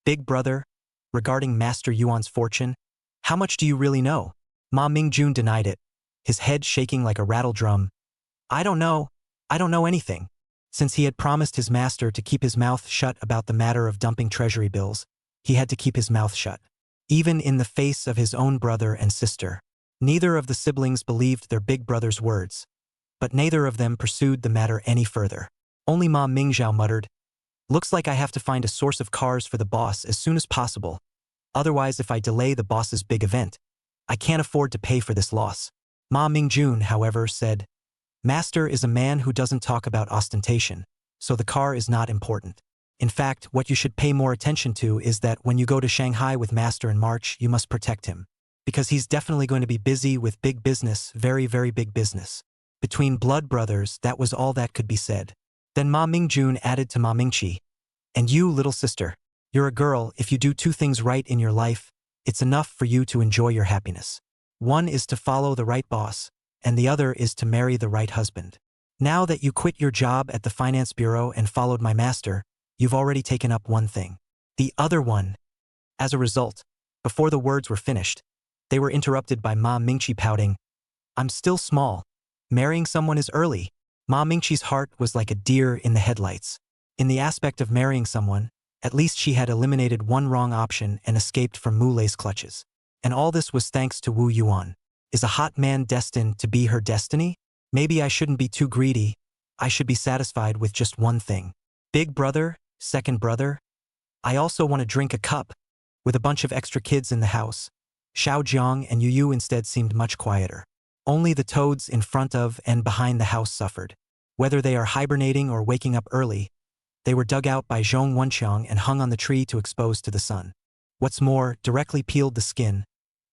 "Big brother, regarding Master Yuan's fortune, how much do you really know?" Ma Mingjun denied it, his head shaking like a rattle drum. I don't know anything." Since he had promised his master to keep his mouth shut about the matter of dumping treasury bills, he had to keep his mouth shut. Even in the face of his own brother and sister. Neither of the siblings believed their big brother's words, but neither of them pursued the matter any further. Only Ma Mingzhao muttered, "Looks like I have to find a source of cars for the boss as soon as possible. Otherwise, if I delay the boss's big event, I can't afford to pay for this loss." Ma Mingjun, however, said, "Master is a man who doesn't talk about ostentation, so the car is not important. In fact, what you should pay more attention to is that when you go to Shanghai with Master in March, you must protect him. Because he's definitely going to be busy with big business, very, very big business." Between blood brothers, that was all that could be said. Then Ma Mingjun added to Ma Mingqi, "And you, little sister, you're a girl. If you do 2 things right in your life, it's enough for you to enjoy your happiness. One is to follow the right boss, and the other is to marry the right husband. Now that you quit your job at the finance bureau and followed my master, you've already taken up one thing. The other one." As a result, before the words were finished, they were interrupted by Ma Mingqi pouting, "I'm still small. Marrying someone is early." Ma Mingqi's heart was like a deer in the headlights. In the aspect of marrying someone, at least she had eliminated one wrong option and escaped from Mulei's clutches. And all this was thanks to Wu Yuan. Is a hot man destined to be her destiny? Maybe I shouldn't be too greedy. I should be satisfied with just one thing. Big brother, second brother, I also want to drink a cup. With a bunch of extra kids in the house, Xiao Jiang and Yu Yu instead seemed much quieter. Only the toads in front of and behind the house suffered. Whether they are hibernating or waking up early, they were dug out by Zhong Wenqiang and hung on the tree to expose to the sun. What's more, directly peeled the skin,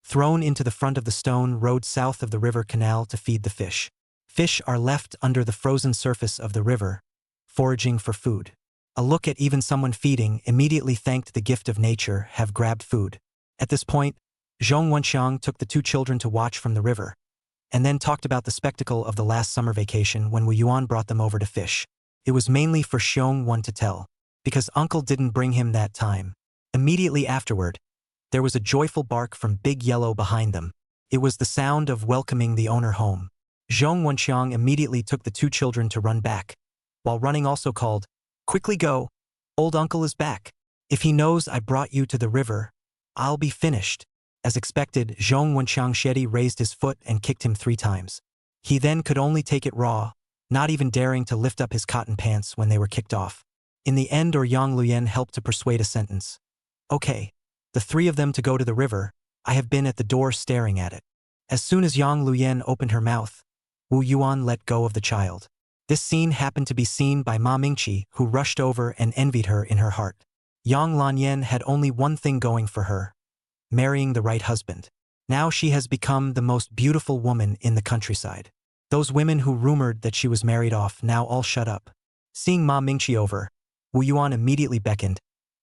thrown into the front of the stone road south of the river canal to feed the fish. Fish are left under the frozen surface of the river, foraging for food. A look at even someone feeding immediately thanked the gift of nature, have grabbed food. At this point, Zhong Wenqiang took the 2 children to watch from the river, and then talked about the spectacle of the last summer vacation when Wu Yuan brought them over to fish. It was mainly for Xiong Wan to tell. because Uncle didn't bring him that time. Immediately afterward, there was a joyful bark from Big Yellow behind them. It was the sound of welcoming the owner home. Zhong Wenxiang immediately took the two children to run back, while running also called, "Quickly go! Old uncle is back. If he knows I brought you to the river, I'll be finished." As expected, Zhong Wenxiang Shedi raised his foot and kicked him 3 times. He then could only take it raw, not even daring to lift up his cotton pants when they were kicked off. In the end, Yang Luyan helped to persuade a sentence. "Okay, the 3 of them to go to the river. I have been at the door staring at it." As soon as Yang Luyan opened her mouth, Wu Yuan let go of the child. This scene happened to be seen by Ma Mingqi, who rushed over and envied her in her heart. Yang Lanyan had only one thing going for her: marrying the right husband. Now she has become the most beautiful woman in the countryside. Those women who rumored that she was married off now all shut up. Seeing Ma Mingqi over, Wu Yuan immediately beckoned.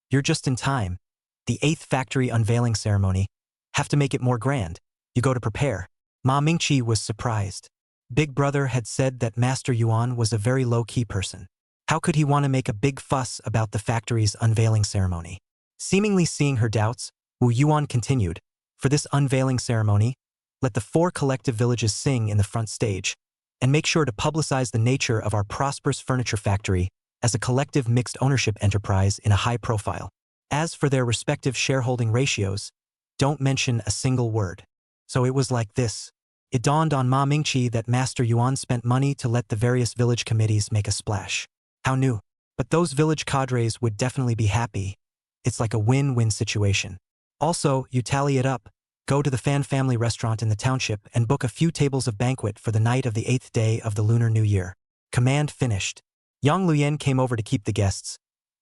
"You're just in time. The 8th factory unveiling ceremony. Have to make it more grand. You go to prepare." Ma Mingqi was surprised. Big Brother had said that Master Yuan was a very low-key person. How could he want to make a big fuss about the factory's unveiling ceremony? Seemingly seeing her doubts, Wu Yuan continued, "For this unveiling ceremony, let the 4 collective villages sing in the front stage, and make sure to publicize the nature of our prosperous furniture factory as a collective mixed ownership enterprise in a high profile. As for their respective shareholding ratios, don't mention a single word." So it was like this. It dawned on Ma Mingqi that Master Yuan spent money to let the various village committees make a splash. How new? But those village cadres would definitely be happy. It's like a win-win situation. Also, you tally it up, go to the Fan Family restaurant in the township and book a few tables of banquet for the night of the 8th day of the Lunar New Year. Command finished. Yang Luyan came over to keep the guests.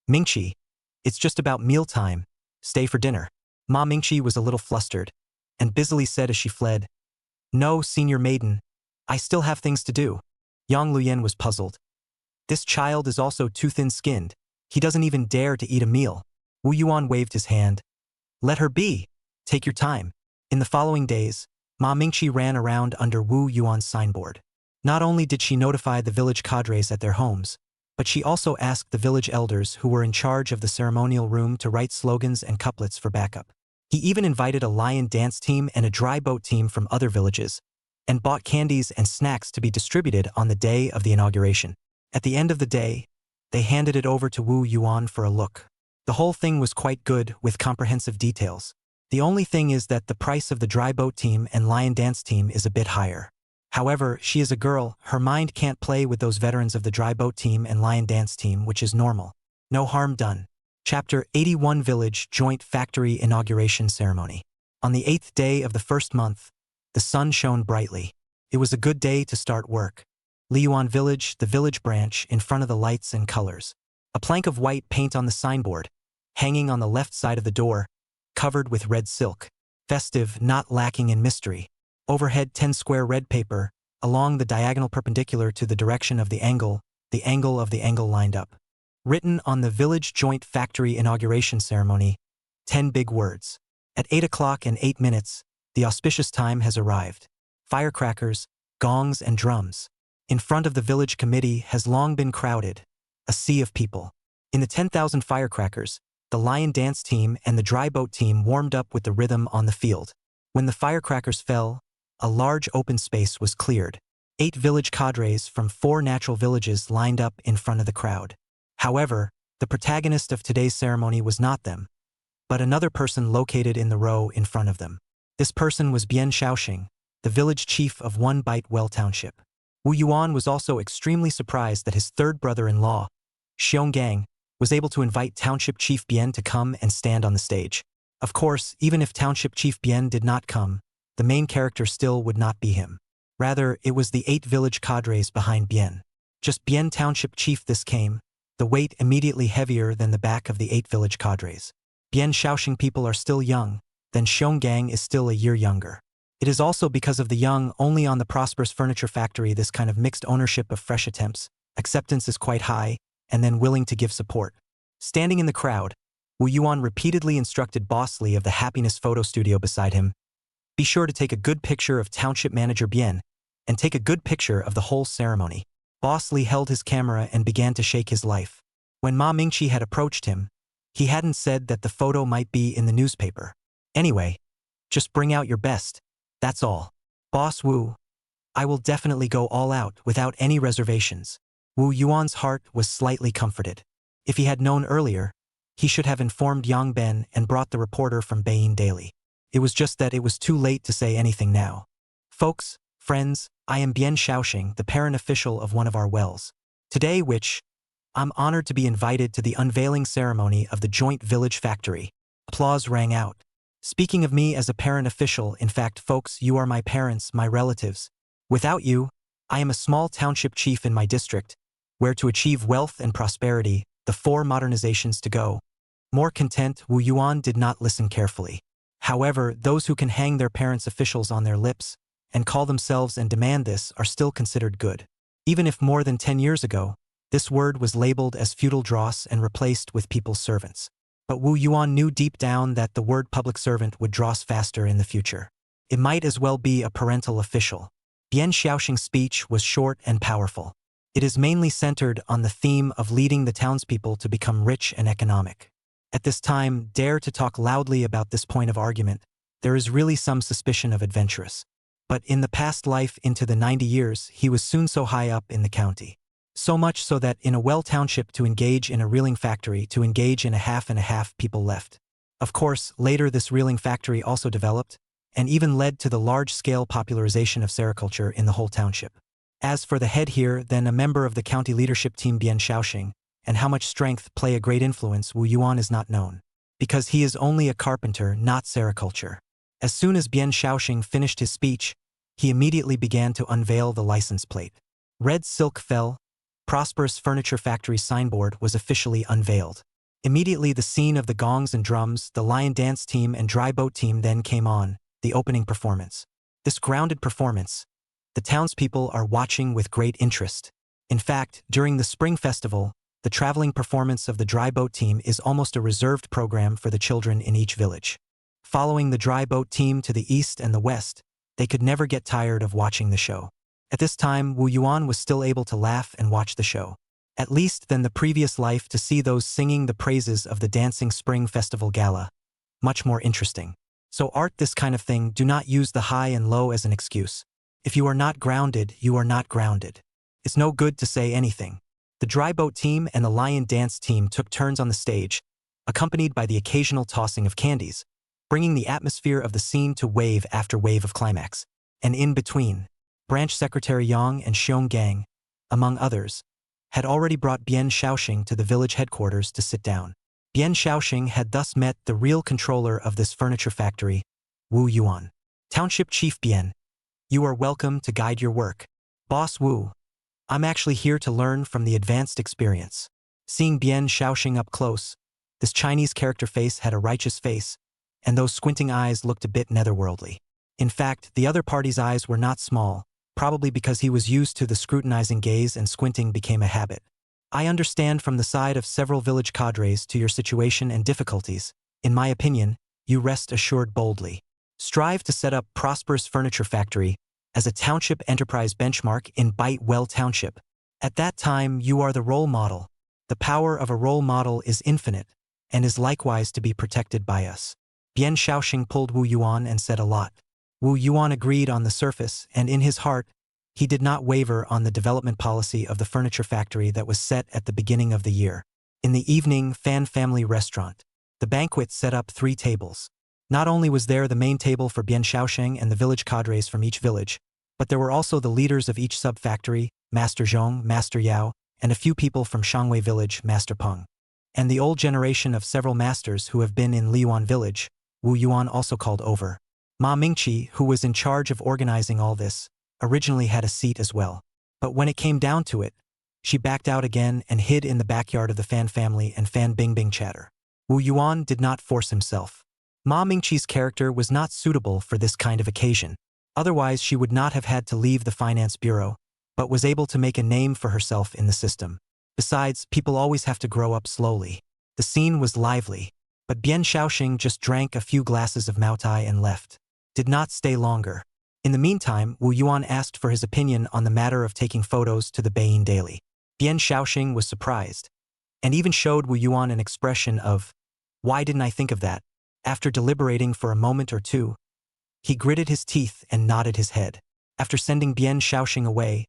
"Mingqi, it's just about mealtime. Stay for dinner." Ma Mingqi was a little flustered, and busily said as she fled, "No, senior maiden. I still have things to do." Yang Luyan was puzzled. This child is also too thin-skinned. He doesn't even dare to eat a meal. Wu Yuan waved his hand. "Let her be. Take your time." In the following days, Ma Mingqi ran around under Wu Yuan's signboard. Not only did she notify the village cadres at their homes, but she also asked the village elders who were in charge of the ceremonial room to write slogans and couplets for backup. He even invited a lion dance team and a dry boat team from other villages, and bought candies and snacks to be distributed on the day of the inauguration. At the end of the day, they handed it over to Wu Yuan for a look. The whole thing was quite good, with comprehensive details. The only thing is that the price of the dry boat team and lion dance team is a bit higher. However, she is a girl, her mind can't play with those veterans of the dry boat team and lion dance team, which is normal. No harm done. Chapter 81 Village Joint Factory Inauguration Ceremony. On the 8th day of the first month, the sun shone brightly. It was a good day to start work. Liyuan Village, the village branch, in front of the lights and colors. A plank of white paint on the signboard, hanging on the left side of the door, covered with red silk. Festive, not lacking in mystery. Overhead 10 square red paper, along the diagonal perpendicular to the direction of the angle of the angle lined up. Written on the Village Joint Factory Inauguration Ceremony, 10 big words. At 8 o'clock and 8 minutes, the auspicious time has arrived. Firecrackers, gongs and drums. In front of the village committee has long been crowded, a sea of people. In the 10,000 firecrackers, the lion dance team and the dry boat team warmed up with the rhythm on the field. When the firecrackers fell, a large open space was cleared. 8 village cadres from 4 natural villages lined up in front of the crowd. However, the protagonist of today's ceremony was not them, but another person located in the row in front of them. This person was Bian Shaoxing, the village chief of One Bite Well Township. Wu Yuan was also extremely surprised that his third brother-in-law, Xionggang, was able to invite Township Chief Bian to come and stand on the stage. Of course, even if Township Chief Bian did not come, the main character still would not be him. Rather, it was the 8 village cadres behind Bian. Just Bian Township Chief this came, the weight immediately heavier than the back of the 8 village cadres. Bian Shaoxing people are still young, then Xionggang is still a year younger. It is also because of the young only on the prosperous furniture factory this kind of mixed ownership of fresh attempts, acceptance is quite high, and then willing to give support. Standing in the crowd, Wu Yuan repeatedly instructed Boss Li of the Happiness Photo Studio beside him, "Be sure to take a good picture of Township Manager Bian, and take a good picture of the whole ceremony." Boss Li held his camera and began to shake his life. When Ma Mingqi had approached him, he hadn't said that the photo might be in the newspaper. Anyway, just bring out your best, that's all. Boss Wu, I will definitely go all out without any reservations. Wu Yuan's heart was slightly comforted. If he had known earlier, he should have informed Yang Ben and brought the reporter from Beiying Daily. It was just that it was too late to say anything now. Folks, friends, I am Bian Shaoxing, the parent official of one of our wells. Today I'm honored to be invited to the unveiling ceremony of the joint village factory. Applause rang out. Speaking of me as a parent official, in fact, folks, you are my parents, my relatives. Without you, I am a small township chief in my district, where to achieve wealth and prosperity, the 4 modernizations to go. More content, Wu Yuan did not listen carefully. However, those who can hang their parents' officials on their lips and call themselves and demand this are still considered good. Even if more than 10 years ago, this word was labeled as feudal dross and replaced with people's servants. But Wu Yuan knew deep down that the word public servant would dross faster in the future. It might as well be a parental official. Bian Shaoxing's speech was short and powerful. It is mainly centered on the theme of leading the townspeople to become rich and economic. At this time, dare to talk loudly about this point of argument, there is really some suspicion of adventurous. But in the past life into the 90 years, he was soon so high up in the county. So much so that in a well township to engage in a reeling factory to engage in a half and a half people left. Of course, later this reeling factory also developed, and even led to the large-scale popularization of sericulture in the whole township. As for the head here, then a member of the county leadership team Bian Shaoxing, and how much strength play a great influence Wu Yuan is not known. Because he is only a carpenter, not sericulture. As soon as Bian Shaoxing finished his speech, he immediately began to unveil the license plate. Red Silk Fell, Prosperous Furniture Factory signboard was officially unveiled. Immediately the scene of the gongs and drums, the lion dance team and dry boat team then came on, the opening performance. This grounded performance, the townspeople are watching with great interest. In fact, during the Spring Festival, the traveling performance of the dry boat team is almost a reserved program for the children in each village. Following the dry boat team to the east and the west, they could never get tired of watching the show. At this time, Wu Yuan was still able to laugh and watch the show. At least than the previous life to see those singing the praises of the dancing Spring Festival Gala. Much more interesting. So art this kind of thing, do not use the high and low as an excuse. If you are not grounded, you are not grounded. It's no good to say anything. The dry boat team and the lion dance team took turns on the stage, accompanied by the occasional tossing of candies, bringing the atmosphere of the scene to wave after wave of climax. And in between, Branch Secretary Yang and Xiong Gang, among others, had already brought Bian Shaoxing to the village headquarters to sit down. Bian Shaoxing had thus met the real controller of this furniture factory, Wu Yuan. Township Chief Bian, you are welcome to guide your work. Boss Wu, I'm actually here to learn from the advanced experience. Seeing Bian Shaoxing up close, this Chinese character face had a righteous face, and those squinting eyes looked a bit netherworldly. In fact, the other party's eyes were not small, probably because he was used to the scrutinizing gaze and squinting became a habit. I understand from the side of several village cadres to your situation and difficulties. In my opinion, you rest assured boldly. Strive to set up Prosperous Furniture Factory as a township enterprise benchmark in Bite Well Township. At that time, you are the role model. The power of a role model is infinite and is likewise to be protected by us. Bian Shaoxing pulled Wu Yuan and said a lot. Wu Yuan agreed on the surface, and in his heart, he did not waver on the development policy of the furniture factory that was set at the beginning of the year. In the evening, Fan Family Restaurant. The banquet set up 3 tables. Not only was there the main table for Bian Shaoxing and the village cadres from each village, but there were also the leaders of each sub-factory, Master Zhong, Master Yao, and a few people from Shangwei Village, Master Peng. And the old generation of several masters who have been in Liyuan Village, Wu Yuan also called over. Ma Mingqi, who was in charge of organizing all this, originally had a seat as well. But when it came down to it, she backed out again and hid in the backyard of the Fan family and Fan Bingbing chatter. Wu Yuan did not force himself. Ma Mingqi's character was not suitable for this kind of occasion. Otherwise she would not have had to leave the finance bureau, but was able to make a name for herself in the system. Besides, people always have to grow up slowly. The scene was lively, but Bian Shaoxing just drank a few glasses of Maotai and left. Did not stay longer. In the meantime, Wu Yuan asked for his opinion on the matter of taking photos to the Beiying Daily. Bian Shaoxing was surprised. and even showed Wu Yuan an expression of, "Why didn't I think of that?" After deliberating for a moment or two, he gritted his teeth and nodded his head. After sending Bian Shaoxing away,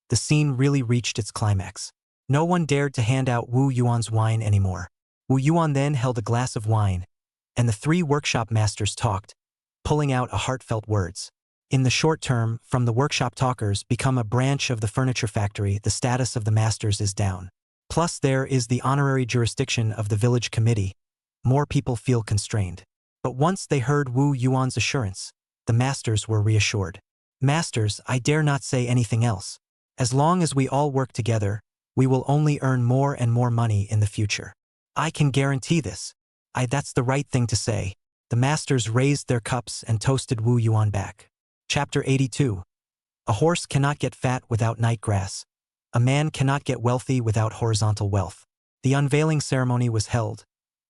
the scene really reached its climax. No one dared to hand out Wu Yuan's wine anymore. Wu Yuan then held a glass of wine, and the three workshop masters talked, pulling out a heartfelt words. In the short term, from the workshop talkers become a branch of the furniture factory, the status of the masters is down. Plus there is the honorary jurisdiction of the village committee. More people feel constrained. But once they heard Wu Yuan's assurance, the masters were reassured. Masters, I dare not say anything else. As long as we all work together, we will only earn more and more money in the future. I can guarantee this. That's the right thing to say. The masters raised their cups and toasted Wu Yuan back. Chapter 82. A horse cannot get fat without night grass. A man cannot get wealthy without horizontal wealth. The unveiling ceremony was held,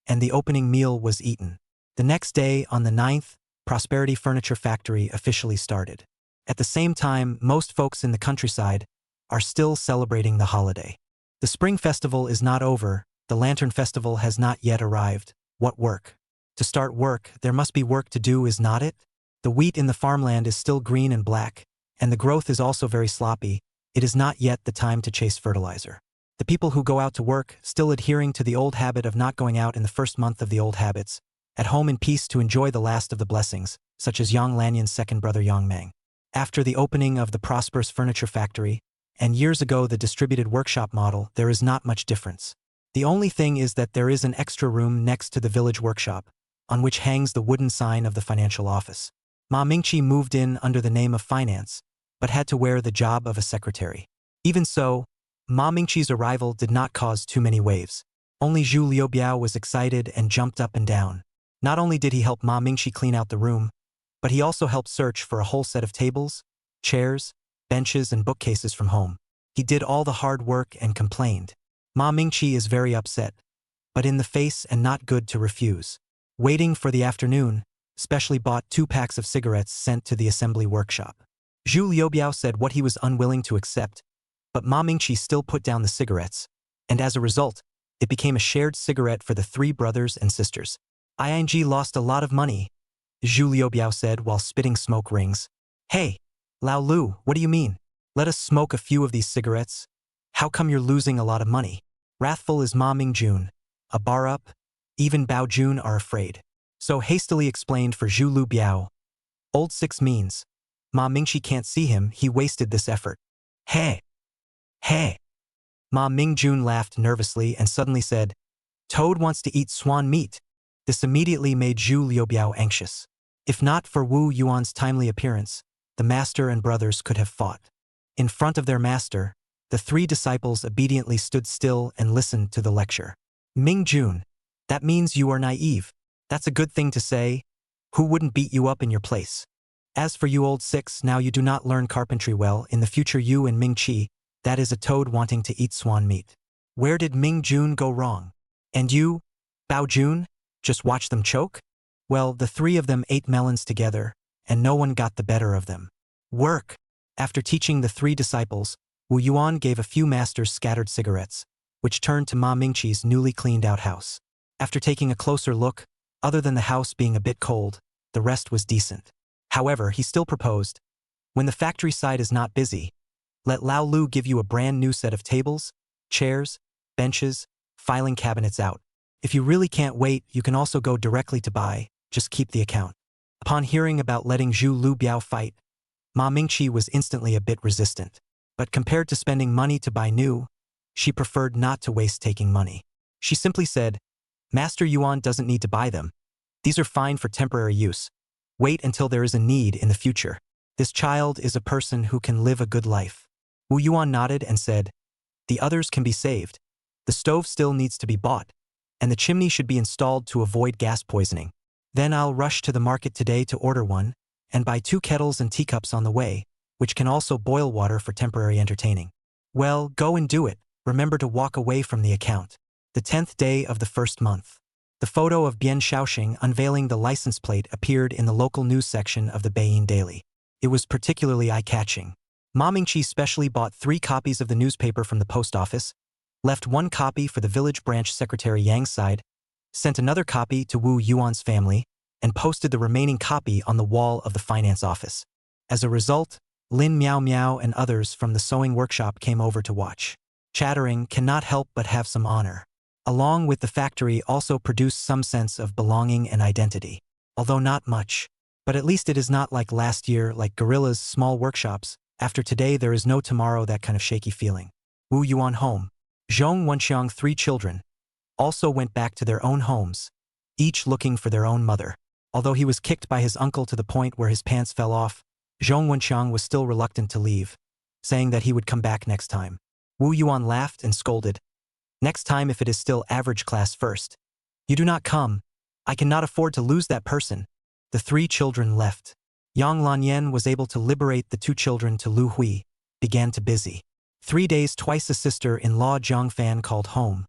and the opening meal was eaten. The next day, on the 9th, Prosperity Furniture Factory officially started. At the same time, most folks in the countryside are still celebrating the holiday. The Spring Festival is not over, the Lantern Festival has not yet arrived. What work? To start work, there must be work to do, is not it? The wheat in the farmland is still green and black, and the growth is also very sloppy. It is not yet the time to chase fertilizer. The people who go out to work, still adhering to the old habit of not going out in the first month of the old habits, at home in peace to enjoy the last of the blessings, such as Yang Lanyan's second brother Yang Mang. After the opening of the prosperous furniture factory, and years ago the distributed workshop model, there is not much difference. The only thing is that there is an extra room next to the village workshop, on which hangs the wooden sign of the financial office. Ma Mingqi moved in under the name of finance, but had to wear the job of a secretary. Even so, Ma Mingqi's arrival did not cause too many waves. Only Zhu Liubiao was excited and jumped up and down. Not only did he help Ma Mingqi clean out the room, but he also helped search for a whole set of tables, chairs, benches and bookcases from home. He did all the hard work and complained. Ma Mingqi is very upset, but in the face and not good to refuse. Waiting for the afternoon, specially bought 2 packs of cigarettes sent to the assembly workshop. Zhu Liubiao said what he was unwilling to accept, but Ma Mingqi still put down the cigarettes, and as a result, it became a shared cigarette for the 3 brothers and sisters. ING lost a lot of money, Zhu Liubiao said while spitting smoke rings. Hey, Lao Lu, what do you mean? Let us smoke a few of these cigarettes. How come you're losing a lot of money? Wrathful is Ma Mingjun. A bar up, even Bao Jun are afraid. So hastily explained for Zhu Lu Biao. Old 6 means, Ma Mingqi can't see him, he wasted this effort. Hey! Hey! Ma Mingjun laughed nervously and suddenly said, Toad wants to eat swan meat. This immediately made Zhu Liubiao anxious. If not for Wu Yuan's timely appearance, the master and brothers could have fought. In front of their master, the 3 disciples obediently stood still and listened to the lecture. Mingjun, that means you are naive. That's a good thing to say. Who wouldn't beat you up in your place? As for you old 6, now you do not learn carpentry well, in the future you and Mingqi, that is a toad wanting to eat swan meat. Where did Mingjun go wrong? And you, Bao Jun, just watch them choke? Well, the 3 of them ate melons together, and no one got the better of them. Work! After teaching the 3 disciples, Wu Yuan gave a few masters scattered cigarettes, which turned to Ma Mingqi's newly cleaned out house. After taking a closer look, other than the house being a bit cold, the rest was decent. However, he still proposed, when the factory side is not busy, let Lao Lu give you a brand new set of tables, chairs, benches, filing cabinets out. If you really can't wait, you can also go directly to buy, just keep the account. Upon hearing about letting Zhu Lu Biao fight, Ma Mingqi was instantly a bit resistant. But compared to spending money to buy new, she preferred not to waste taking money. She simply said, Master Yuan doesn't need to buy them. These are fine for temporary use. Wait until there is a need in the future. This child is a person who can live a good life. Wu Yuan nodded and said, the others can be saved. The stove still needs to be bought, and the chimney should be installed to avoid gas poisoning. Then I'll rush to the market today to order one, and buy 2 kettles and teacups on the way, which can also boil water for temporary entertaining. Well, go and do it. Remember to walk away from the account. The 10th day of the 1st month. The photo of Bian Shaoxing unveiling the license plate appeared in the local news section of the Beiying Daily. It was particularly eye-catching. Ma Mingqi specially bought 3 copies of the newspaper from the post office, left one copy for the village branch secretary Yang's side, sent another copy to Wu Yuan's family, and posted the remaining copy on the wall of the finance office. As a result, Lin Miao Miao and others from the sewing workshop came over to watch. Chattering cannot help but have some honor. Along with the factory also produced some sense of belonging and identity. Although not much. But at least it is not like last year, like Gorilla's small workshops. After today there is no tomorrow, that kind of shaky feeling. Wu Yuan home. Zhong Wenxiang, 3 children, also went back to their own homes, each looking for their own mother. Although he was kicked by his uncle to the point where his pants fell off, Zhong Wenxiang was still reluctant to leave, saying that he would come back next time. Wu Yuan laughed and scolded. Next time, if it is still average class first. You do not come. I cannot afford to lose that person. The 3 children left. Yang Lanyan was able to liberate the 2 children to Lu Hui, began to busy. 3 days twice a sister-in-law Zhang Fan called home,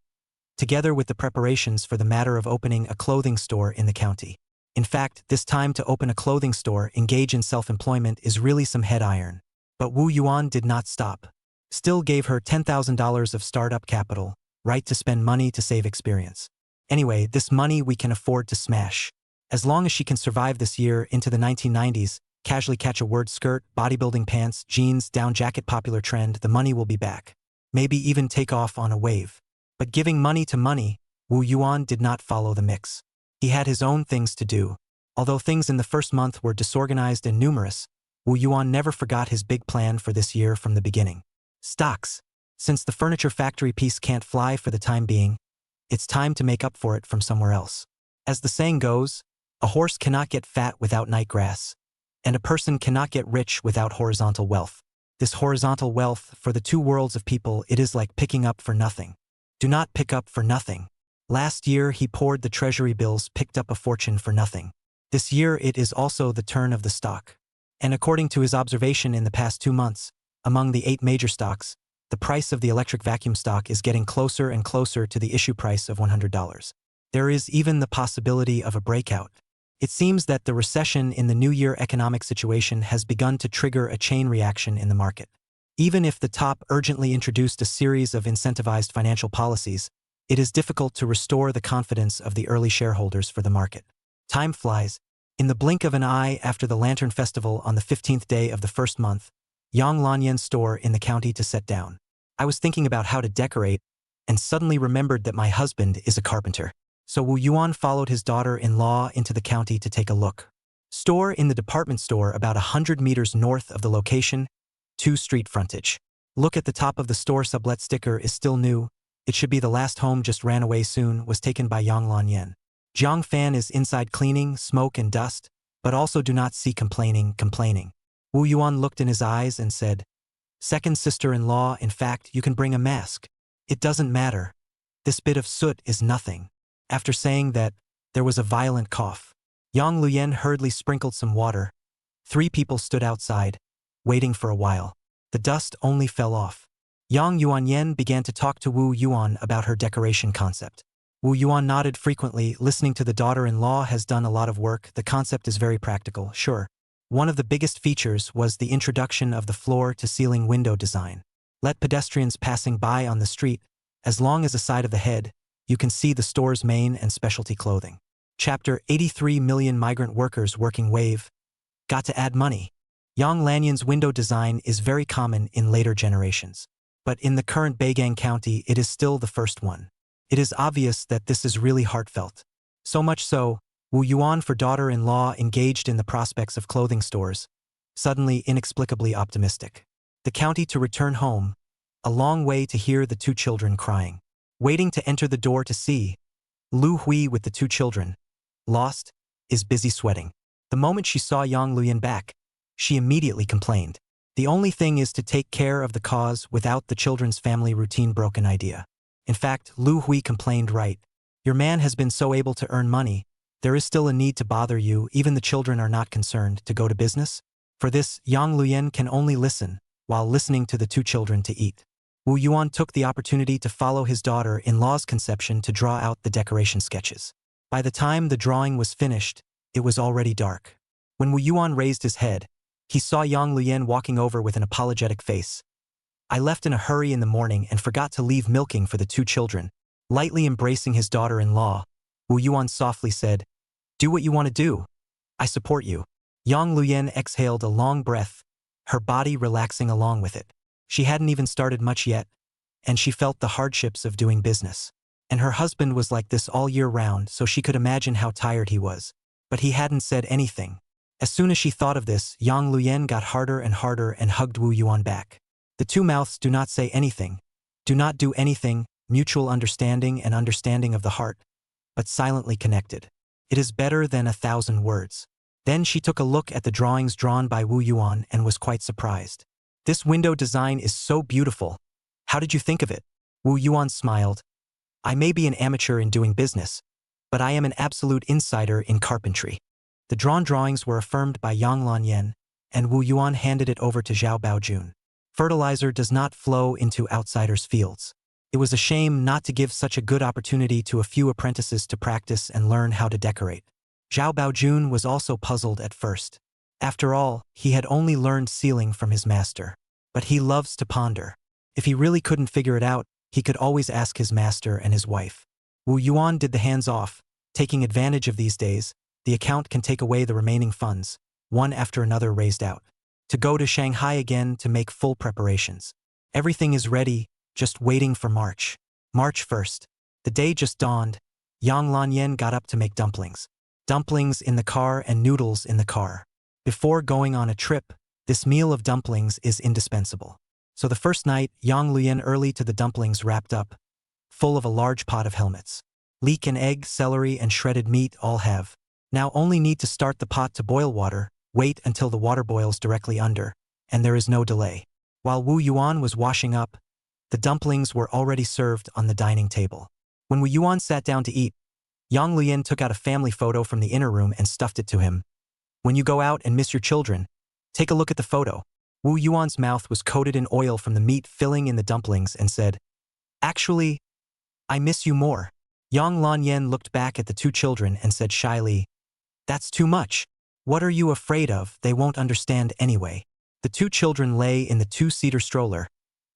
together with the preparations for the matter of opening a clothing store in the county. In fact, this time to open a clothing store, engage in self-employment is really some head iron. But Wu Yuan did not stop. Still gave her $10,000 of startup capital, right to spend money to save experience. Anyway, this money we can afford to smash. As long as she can survive this year into the 1990s, casually catch a word skirt, bodybuilding pants, jeans, down jacket popular trend, the money will be back. Maybe even take off on a wave. But giving money to money, Wu Yuan did not follow the mix. He had his own things to do. Although things in the first month were disorganized and numerous, Wu Yuan never forgot his big plan for this year from the beginning. Stocks. Since the furniture factory piece can't fly for the time being, it's time to make up for it from somewhere else. As the saying goes, a horse cannot get fat without night grass, and a person cannot get rich without horizontal wealth. This horizontal wealth, for the 2 worlds of people, it is like picking up for nothing. Do not pick up for nothing. Last year he poured the treasury bills, picked up a fortune for nothing. This year it is also the turn of the stock. And according to his observation in the past 2 months, among the 8 major stocks, the price of the electric vacuum stock is getting closer and closer to the issue price of $100. There is even the possibility of a breakout. It seems that the recession in the new year economic situation has begun to trigger a chain reaction in the market. Even if the top urgently introduced a series of incentivized financial policies, it is difficult to restore the confidence of the early shareholders for the market. Time flies. In the blink of an eye, after the Lantern Festival on the 15th day of the first month, Yang Lanyan's store in the county to set down. I was thinking about how to decorate, and suddenly remembered that my husband is a carpenter. So Wu Yuan followed his daughter-in-law into the county to take a look. Store in the department store about 100 meters north of the location, 2 street frontage. Look at the top of the store, sublet sticker is still new. It should be the last home just ran away soon, was taken by Yang Lanyan. Zhang Fan is inside cleaning, smoke and dust, but also do not see complaining. Wu Yuan looked in his eyes and said, "Second sister-in-law, in fact, you can bring a mask. It doesn't matter. This bit of soot is nothing." After saying that, there was a violent cough. Yang Luyen hurriedly sprinkled some water. 3 people stood outside, waiting for a while. The dust only fell off. Yang Yuanyen began to talk to Wu Yuan about her decoration concept. Wu Yuan nodded frequently, listening to the daughter-in-law has done a lot of work, the concept is very practical, sure. One of the biggest features was the introduction of the floor-to-ceiling window design. Let pedestrians passing by on the street, as long as the side of the head, you can see the store's main and specialty clothing. Chapter 83 Million migrant workers working wave. Got to add money. Yang Lanyan's window design is very common in later generations. But in the current Beigang County, it is still the first one. It is obvious that this is really heartfelt. So much so, Wu Yuan, for daughter-in-law engaged in the prospects of clothing stores, suddenly inexplicably optimistic. The county to return home, a long way to hear the 2 children crying. Waiting to enter the door to see Lu Hui with the 2 children, lost, is busy sweating. The moment she saw Yang Luyan back, she immediately complained. The only thing is to take care of the cause without the children's family routine broken idea. In fact, Lu Hui complained, right. Your man has been so able to earn money, there is still a need to bother you, even the children are not concerned, to go to business? For this, Yang Luyan can only listen, while listening to the 2 children to eat. Wu Yuan took the opportunity to follow his daughter-in-law's conception to draw out the decoration sketches. By the time the drawing was finished, it was already dark. When Wu Yuan raised his head, he saw Yang Luyan walking over with an apologetic face. I left in a hurry in the morning and forgot to leave milking for the two children. Lightly embracing his daughter-in-law, Wu Yuan softly said, "Do what you want to do. I support you." Yang Luyen exhaled a long breath, her body relaxing along with it. She hadn't even started much yet, and she felt the hardships of doing business. And her husband was like this all year round, so she could imagine how tired he was. But he hadn't said anything. As soon as she thought of this, Yang Luyen got harder and hugged Wu Yuan back. The two mouths do not say anything, do not do anything, mutual understanding and understanding of the heart, but silently connected. It is better than 1,000 words. Then she took a look at the drawings drawn by Wu Yuan and was quite surprised. "This window design is so beautiful. How did you think of it?" Wu Yuan smiled. "I may be an amateur in doing business, but I am an absolute insider in carpentry." The drawn drawings were affirmed by Yang Lanyan, and Wu Yuan handed it over to Zhao Baojun. Fertilizer does not flow into outsiders' fields. It was a shame not to give such a good opportunity to a few apprentices to practice and learn how to decorate. Zhao Baojun was also puzzled at first. After all, he had only learned sealing from his master. But he loves to ponder. If he really couldn't figure it out, he could always ask his master and his wife. Wu Yuan did the hands-off, taking advantage of these days. The account can take away the remaining funds, one after another raised out. To go to Shanghai again to make full preparations. Everything is ready, just waiting for March. March 1st. The day just dawned. Yang Lanyan got up to make dumplings. Dumplings in the car and noodles in the car. Before going on a trip, this meal of dumplings is indispensable. So the first night, Yang Luyen early to the dumplings wrapped up, full of a large pot of helmets. Leek and egg, celery and shredded meat all have. Now only need to start the pot to boil water, wait until the water boils directly under, and there is no delay. While Wu Yuan was washing up, the dumplings were already served on the dining table. When Wu Yuan sat down to eat, Yang Luyen took out a family photo from the inner room and stuffed it to him. "When you go out and miss your children, take a look at the photo." Wu Yuan's mouth was coated in oil from the meat filling in the dumplings and said, "Actually, I miss you more." Yang Lanyan looked back at the two children and said shyly, "That's too much. What are you afraid of? They won't understand anyway." The two children lay in the two-seater stroller,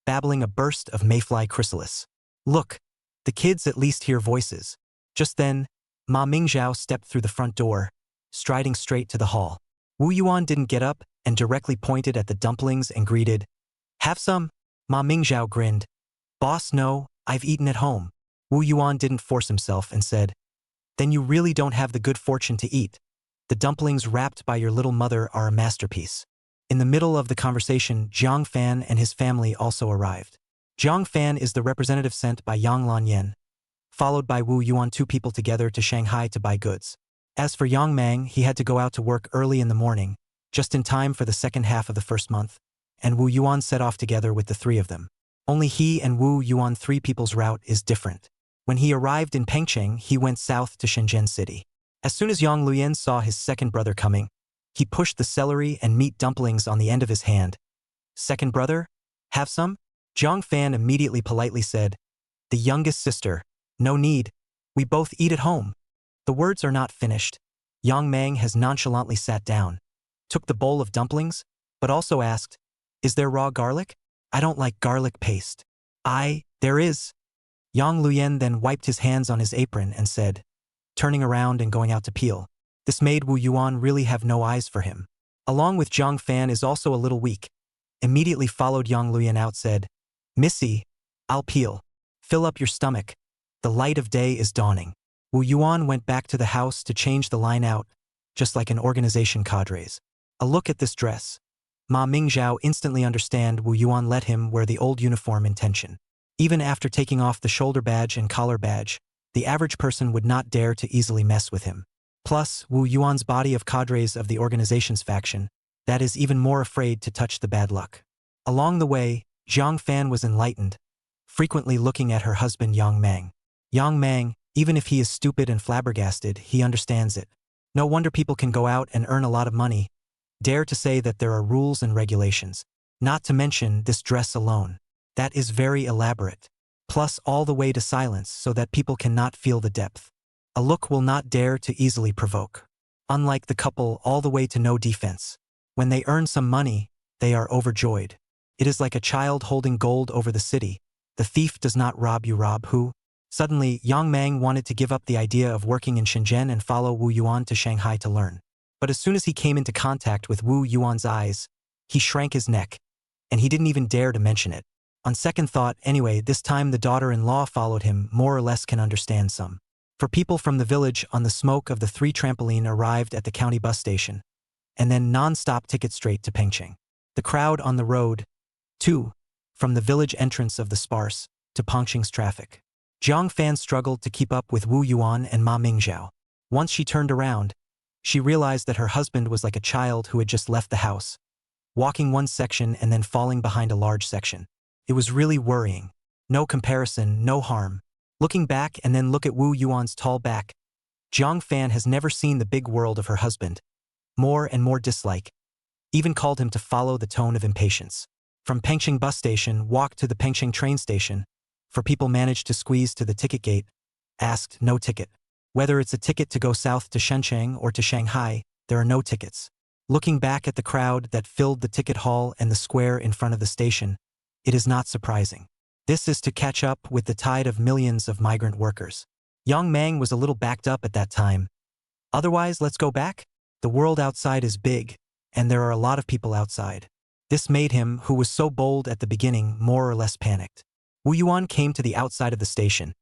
babbling a burst of mayfly chrysalis. "Look, the kids at least hear voices." Just then, Ma Mingzhao stepped through the front door, striding straight to the hall. Wu Yuan didn't get up and directly pointed at the dumplings and greeted, "Have some?" Ma Mingzhao grinned. "Boss, no, I've eaten at home." Wu Yuan didn't force himself and said, "Then you really don't have the good fortune to eat. The dumplings wrapped by your little mother are a masterpiece." In the middle of the conversation, Jiang Fan and his family also arrived. Jiang Fan is the representative sent by Yang Lanyan, followed by Wu Yuan, two people together to Shanghai to buy goods. As for Yang Mang, he had to go out to work early in the morning, just in time for the second half of the first month, and Wu Yuan set off together with the three of them. Only he and Wu Yuan, three people's route is different. When he arrived in Pengcheng, he went south to Shenzhen City. As soon as Yang Luyen saw his second brother coming, he pushed the celery and meat dumplings on the end of his hand. "Second brother? Have some?" Jiang Fan immediately politely said, "The youngest sister. No need. We both eat at home." The words are not finished. Yang Mang has nonchalantly sat down, took the bowl of dumplings, but also asked, "Is there raw garlic? I don't like garlic paste." There is." Yang Luyen then wiped his hands on his apron and said, turning around and going out to peel. This made Wu Yuan really have no eyes for him. Along with Jiang Fan is also a little weak. Immediately followed Yang Luyen out said, "Missy, I'll peel. Fill up your stomach. The light of day is dawning." Wu Yuan went back to the house to change the line out, just like an organization cadres. A look at this dress. Ma Mingzhao instantly understand Wu Yuan let him wear the old uniform intention. Even after taking off the shoulder badge and collar badge, the average person would not dare to easily mess with him. Plus, Wu Yuan's body of cadres of the organization's faction, that is even more afraid to touch the bad luck. Along the way, Jiang Fan was enlightened, frequently looking at her husband Yang Mang. Yang Mang, even if he is stupid and flabbergasted, he understands it. No wonder people can go out and earn a lot of money. Dare to say that there are rules and regulations. Not to mention this dress alone. That is very elaborate. Plus all the way to silence so that people cannot feel the depth. A look will not dare to easily provoke. Unlike the couple all the way to no defense. When they earn some money, they are overjoyed. It is like a child holding gold over the city. The thief does not rob, you rob who? Suddenly, Yang Mang wanted to give up the idea of working in Shenzhen and follow Wu Yuan to Shanghai to learn. But as soon as he came into contact with Wu Yuan's eyes, he shrank his neck, and he didn't even dare to mention it. On second thought, anyway, this time the daughter-in-law followed him, more or less can understand some. For people from the village, on the smoke of the 3 trampoline arrived at the county bus station, and then non-stop ticket straight to Pengcheng. The crowd on the road, too, from the village entrance of the sparse to Pengcheng's traffic. Jiang Fan struggled to keep up with Wu Yuan and Ma Mingzhao. Once she turned around, she realized that her husband was like a child who had just left the house, walking one section and then falling behind a large section. It was really worrying. No comparison, no harm. Looking back and then look at Wu Yuan's tall back, Jiang Fan has never seen the big world of her husband. More and more dislike. Even called him to follow the tone of impatience. From Pengcheng bus station, walked to the Pengcheng train station. For people managed to squeeze to the ticket gate. Asked, no ticket. Whether it's a ticket to go south to Shenzhen or to Shanghai, there are no tickets. Looking back at the crowd that filled the ticket hall and the square in front of the station, it is not surprising. This is to catch up with the tide of millions of migrant workers. Yang Mang was a little backed up at that time. Otherwise, let's go back? The world outside is big, and there are a lot of people outside. This made him, who was so bold at the beginning, more or less panicked. Wu Yuan came to the outside of the station,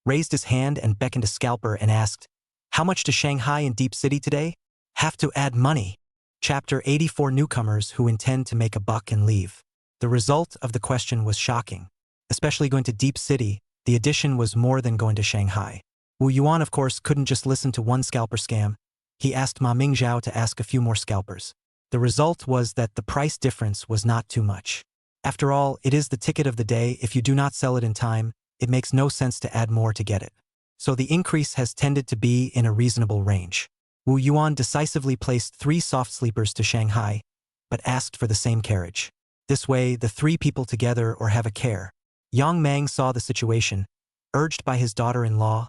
raised his hand and beckoned a scalper and asked, "How much to Shanghai and Deep City today? Have to add money." Chapter 84 Newcomers who intend to make a buck and leave. The result of the question was shocking. Especially going to Deep City, the addition was more than going to Shanghai. Wu Yuan, of course, couldn't just listen to one scalper scam. He asked Ma Mingzhao to ask a few more scalpers. The result was that the price difference was not too much. After all, it is the ticket of the day. If you do not sell it in time, it makes no sense to add more to get it. So the increase has tended to be in a reasonable range. Wu Yuan decisively placed 3 soft sleepers to Shanghai, but asked for the same carriage. This way, the 3 people together or have a care. Yang Mang saw the situation, urged by his daughter-in-law,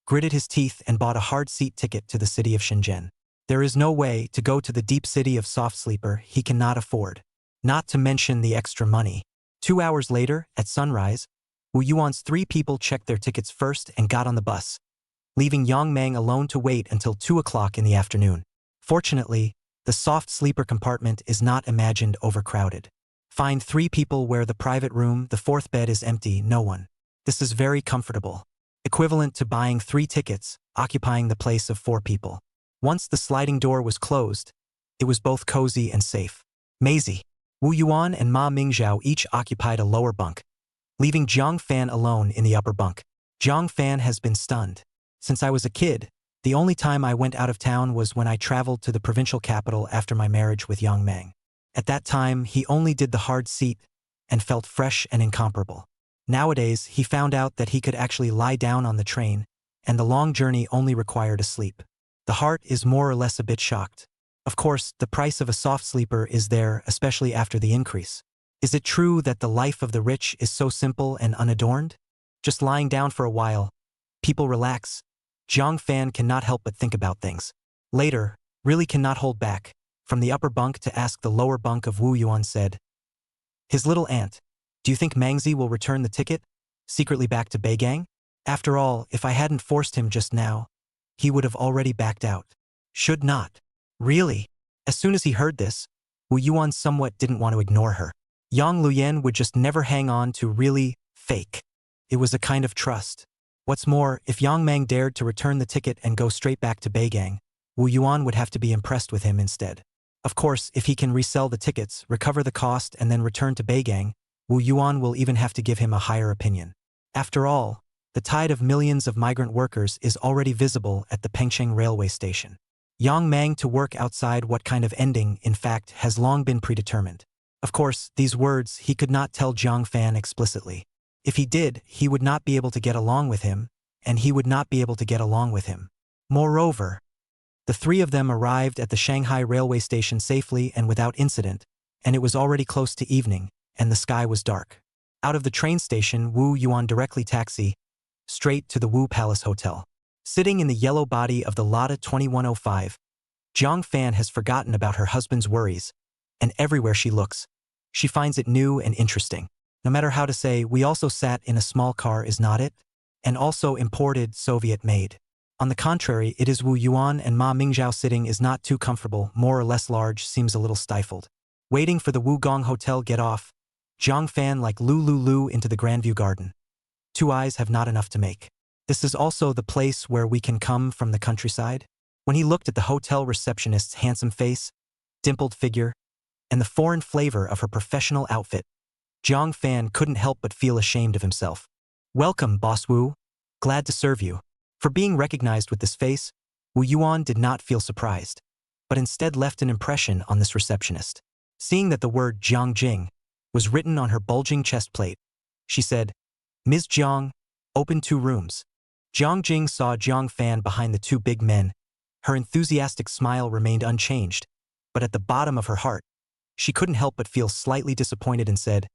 gritted his teeth and bought a hard seat ticket to the city of Shenzhen. There is no way to go to the deep city of soft sleeper he cannot afford. Not to mention the extra money. 2 hours later, at sunrise, Wu Yuan's 3 people checked their tickets first and got on the bus, leaving Yang Mang alone to wait until 2 o'clock in the afternoon. Fortunately, the soft sleeper compartment is not imagined overcrowded. Find 3 people where the private room, the 4th bed is empty, no one. This is very comfortable. Equivalent to buying 3 tickets, occupying the place of 4 people. Once the sliding door was closed, it was both cozy and safe. Maisie. Wu Yuan and Ma Mingzhao each occupied a lower bunk, leaving Jiang Fan alone in the upper bunk. Jiang Fan has been stunned. Since I was a kid, the only time I went out of town was when I traveled to the provincial capital after my marriage with Yang Mang. At that time, he only did the hard seat and felt fresh and incomparable. Nowadays, he found out that he could actually lie down on the train, and the long journey only required a sleep. The heart is more or less a bit shocked. Of course, the price of a soft sleeper is there, especially after the increase. Is it true that the life of the rich is so simple and unadorned? Just lying down for a while, people relax. Jiang Fan cannot help but think about things. Later, really cannot hold back, from the upper bunk to ask the lower bunk of Wu Yuan said, "His little aunt, do you think Mangzi will return the ticket, secretly back to Beigang? After all, if I hadn't forced him just now, he would have already backed out. Should not." Really? As soon as he heard this, Wu Yuan somewhat didn't want to ignore her. Yang Luyan would just never hang on to really fake. It was a kind of trust. What's more, if Yang Mang dared to return the ticket and go straight back to Beigang, Wu Yuan would have to be impressed with him instead. Of course, if he can resell the tickets, recover the cost and then return to Beigang, Wu Yuan will even have to give him a higher opinion. After all, the tide of millions of migrant workers is already visible at the Pengcheng railway station. Yang Mang to work outside what kind of ending, in fact, has long been predetermined. Of course, these words he could not tell Jiang Fan explicitly. If he did, he would not be able to get along with him, and he would not be able to get along with him. Moreover, the 3 of them arrived at the Shanghai railway station safely and without incident, and it was already close to evening, and the sky was dark. Out of the train station, Wu Yuan directly taxi, straight to the Wu Palace Hotel. Sitting in the yellow body of the Lada 2105, Jiang Fan has forgotten about her husband's worries, and everywhere she looks, She finds it new and interesting. No matter how to say, we also sat in a small car is not it? And also imported Soviet-made. On the contrary, it is Wu Yuan and Ma Mingzhao sitting is not too comfortable, more or less large, seems a little stifled. Waiting for the Wugong Hotel get off, Zhang Fan like Lu into the Grandview Garden. Two eyes have not enough to make. This is also the place where we can come from the countryside? When he looked at the hotel receptionist's handsome face, dimpled figure, and the foreign flavor of her professional outfit, Zhang Fan couldn't help but feel ashamed of himself. Welcome, Boss Wu. Glad to serve you. For being recognized with this face, Wu Yuan did not feel surprised, but instead left an impression on this receptionist. Seeing that the word Jiang Jing was written on her bulging chest plate, she said, Ms. Jiang, open 2 rooms. Jiang Jing saw Jiang Fan behind the 2 big men. Her enthusiastic smile remained unchanged, but at the bottom of her heart, she couldn't help but feel slightly disappointed and said,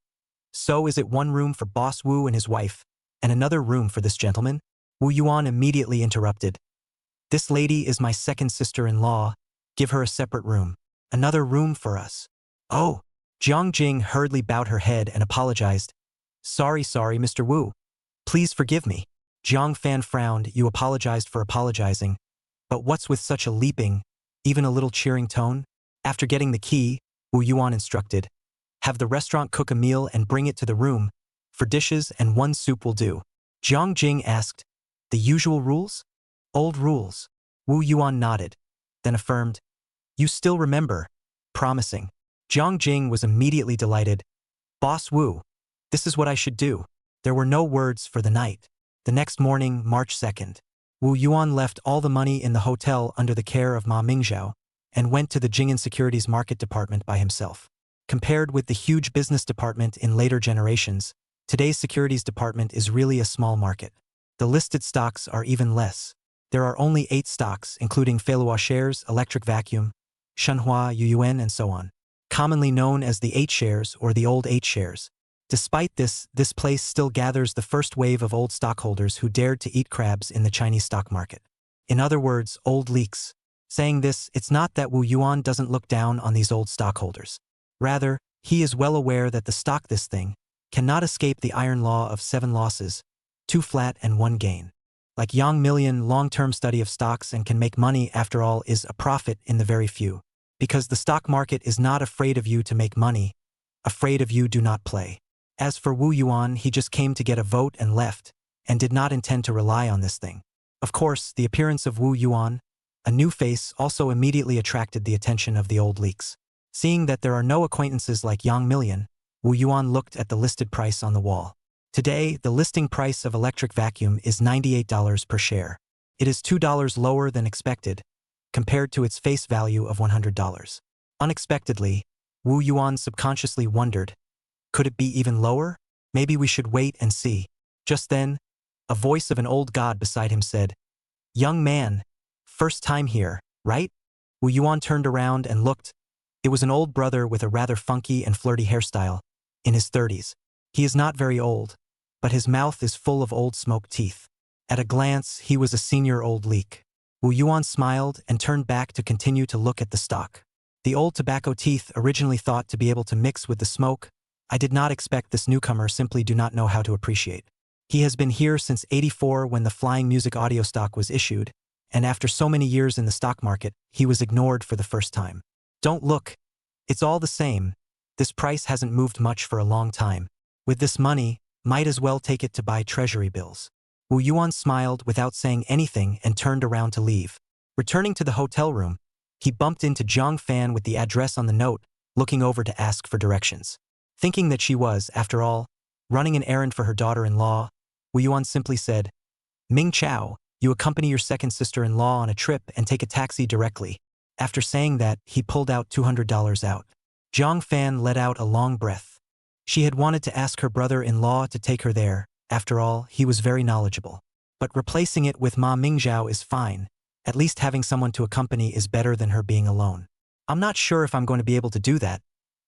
So is it 1 room for Boss Wu and his wife, and another room for this gentleman? Wu Yuan immediately interrupted. This lady is my second sister-in-law. Give her a separate room. Another room for us. Oh. Jiang Jing hurriedly bowed her head and apologized. Sorry, Mr. Wu. Please forgive me. Jiang Fan frowned. You apologized for apologizing. But what's with such a leaping, even a little cheering tone? After getting the key, Wu Yuan instructed, have the restaurant cook a meal and bring it to the room. For dishes and 1 soup will do. Jiang Jing asked, the usual rules? Old rules. Wu Yuan nodded, then affirmed, you still remember. Promising. Jiang Jing was immediately delighted. Boss Wu, this is what I should do. There were no words for the night. The next morning, March 2nd, Wu Yuan left all the money in the hotel under the care of Ma Mingzhao and went to the Jing'an Securities Market Department by himself. Compared with the huge business department in later generations, today's securities department is really a small market. The listed stocks are even less. There are only 8 stocks, including Feilua shares, Electric Vacuum, Shenhua, Yuyuan, and so on, commonly known as the 8 shares or the old 8 shares. Despite this place still gathers the first wave of old stockholders who dared to eat crabs in the Chinese stock market. In other words, old leaks. Saying this, it's not that Wu Yuan doesn't look down on these old stockholders. Rather, he is well aware that the stock this thing cannot escape the iron law of 7 losses, 2 flat and 1 gain. Like Yang Million, long-term study of stocks and can make money after all is a profit in the very few. Because the stock market is not afraid of you to make money, afraid of you do not play. As for Wu Yuan, he just came to get a vote and left, and did not intend to rely on this thing. Of course, the appearance of Wu Yuan, a new face, also immediately attracted the attention of the old leaks. Seeing that there are no acquaintances like Yang Million, Wu Yuan looked at the listed price on the wall. Today, the listing price of Electric Vacuum is $98 per share. It is $2 lower than expected, compared to its face value of $100. Unexpectedly, Wu Yuan subconsciously wondered, could it be even lower? Maybe we should wait and see. Just then, a voice of an old god beside him said, Young man, first time here, right? Wu Yuan turned around and looked. It was an old brother with a rather funky and flirty hairstyle, in his 30s. He is not very old, but his mouth is full of old smoked teeth. At a glance, he was a senior old leak. Wu Yuan smiled and turned back to continue to look at the stock. The old tobacco teeth originally thought to be able to mix with the smoke. I did not expect this newcomer simply do not know how to appreciate. He has been here since '84 when the flying music audio stock was issued, and after so many years in the stock market, he was ignored for the first time. Don't look. It's all the same. This price hasn't moved much for a long time. With this money, might as well take it to buy treasury bills. Wu Yuan smiled without saying anything and turned around to leave. Returning to the hotel room, he bumped into Zhang Fan with the address on the note, looking over to ask for directions. Thinking that she was, after all, running an errand for her daughter-in-law, Wu Yuan simply said, Ming Chao, you accompany your second sister-in-law on a trip and take a taxi directly. After saying that, he pulled out $200 out. Zhang Fan let out a long breath. She had wanted to ask her brother-in-law to take her there. After all, he was very knowledgeable. But replacing it with Ma Mingzhao is fine. At least having someone to accompany is better than her being alone. I'm not sure if I'm going to be able to do that,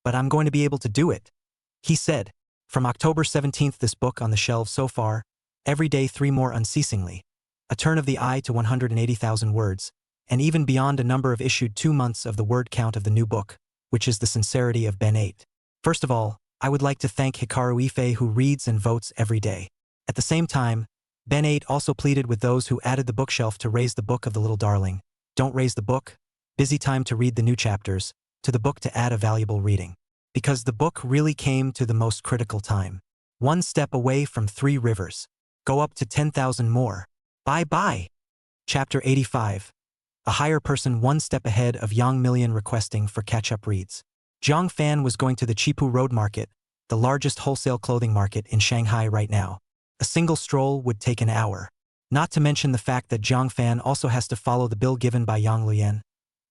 but I'm going to be able to do it, he said. From October 17th, this book on the shelves so far, every day 3 more unceasingly, a turn of the eye to 180,000 words, and even beyond a number of issued 2 months of the word count of the new book, which is the sincerity of Ben 8. First of all, I would like to thank Hikaru Ife who reads and votes every day. At the same time, Ben 8 also pleaded with those who added the bookshelf to raise the book of the little darling. Don't raise the book. Busy time to read the new chapters, to the book to add a valuable reading. Because the book really came to the most critical time. One step away from 3 rivers. Go up to 10,000 more. Bye-bye. Chapter 85. A higher person one step ahead of Yang Million requesting for catch-up reads. Zhang Fan was going to the Chipu Road Market, the largest wholesale clothing market in Shanghai right now. A single stroll would take an hour. Not to mention the fact that Zhang Fan also has to follow the bill given by Yang Lian,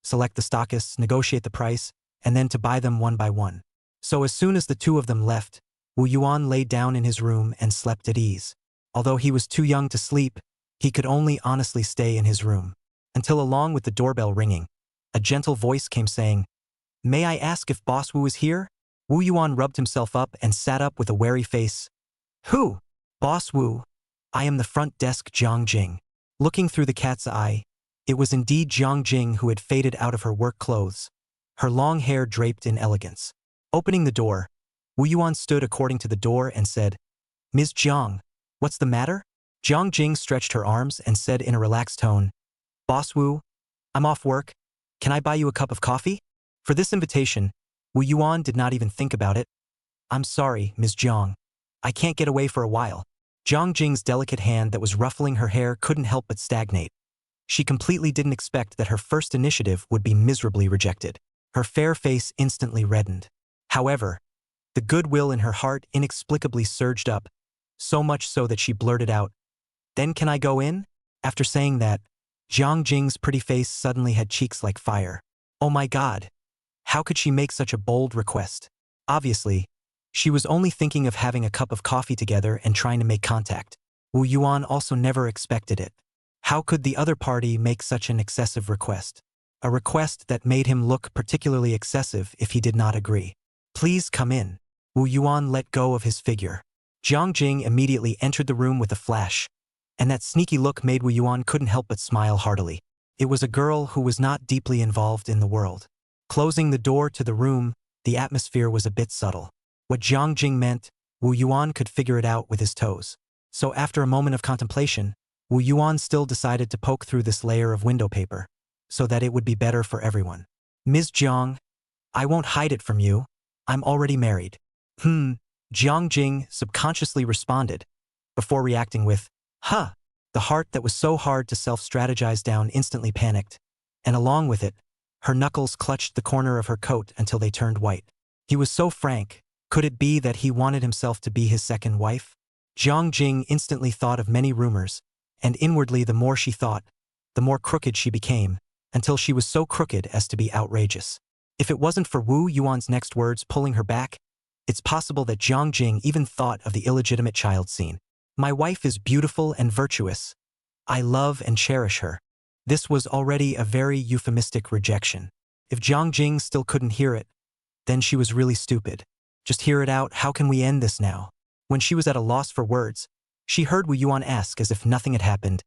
select the stockists, negotiate the price, and then to buy them one by one. So as soon as the two of them left, Wu Yuan lay down in his room and slept at ease. Although he was too young to sleep, he could only honestly stay in his room. Until along with the doorbell ringing, a gentle voice came saying, "May I ask if Boss Wu is here?" Wu Yuan rubbed himself up and sat up with a wary face. "Who?" "Boss Wu. I am the front desk Jiang Jing." Looking through the cat's eye, it was indeed Jiang Jing who had faded out of her work clothes, her long hair draped in elegance. Opening the door, Wu Yuan stood according to the door and said, "Ms. Jiang, what's the matter?" Jiang Jing stretched her arms and said in a relaxed tone, "Boss Wu, I'm off work. Can I buy you a cup of coffee?" For this invitation, Wu Yuan did not even think about it. "I'm sorry, Ms. Jiang. I can't get away for a while." Jiang Jing's delicate hand that was ruffling her hair couldn't help but stagnate. She completely didn't expect that her first initiative would be miserably rejected. Her fair face instantly reddened. However, the goodwill in her heart inexplicably surged up, so much so that she blurted out, "Then can I go in?" After saying that, Jiang Jing's pretty face suddenly had cheeks like fire. Oh my god! How could she make such a bold request? Obviously, she was only thinking of having a cup of coffee together and trying to make contact. Wu Yuan also never expected it. How could the other party make such an excessive request? A request that made him look particularly excessive if he did not agree. "Please come in." Wu Yuan let go of his figure. Jiang Jing immediately entered the room with a flash, and that sneaky look made Wu Yuan couldn't help but smile heartily. It was a girl who was not deeply involved in the world. Closing the door to the room, the atmosphere was a bit subtle. What Jiang Jing meant, Wu Yuan could figure it out with his toes. So after a moment of contemplation, Wu Yuan still decided to poke through this layer of window paper, so that it would be better for everyone. "Ms. Jiang, I won't hide it from you. I'm already married." Jiang Jing subconsciously responded, before reacting with, "Huh." The heart that was so hard to self-strategize down instantly panicked, and along with it, her knuckles clutched the corner of her coat until they turned white. He was so frank. Could it be that he wanted himself to be his second wife? Jiang Jing instantly thought of many rumors, and inwardly the more she thought, the more crooked she became, until she was so crooked as to be outrageous. If it wasn't for Wu Yuan's next words pulling her back, it's possible that Jiang Jing even thought of the illegitimate child scene. "My wife is beautiful and virtuous. I love and cherish her." This was already a very euphemistic rejection. If Jiang Jing still couldn't hear it, then she was really stupid. "Just hear it out. How can we end this now?" When she was at a loss for words, she heard Wu Yuan ask as if nothing had happened,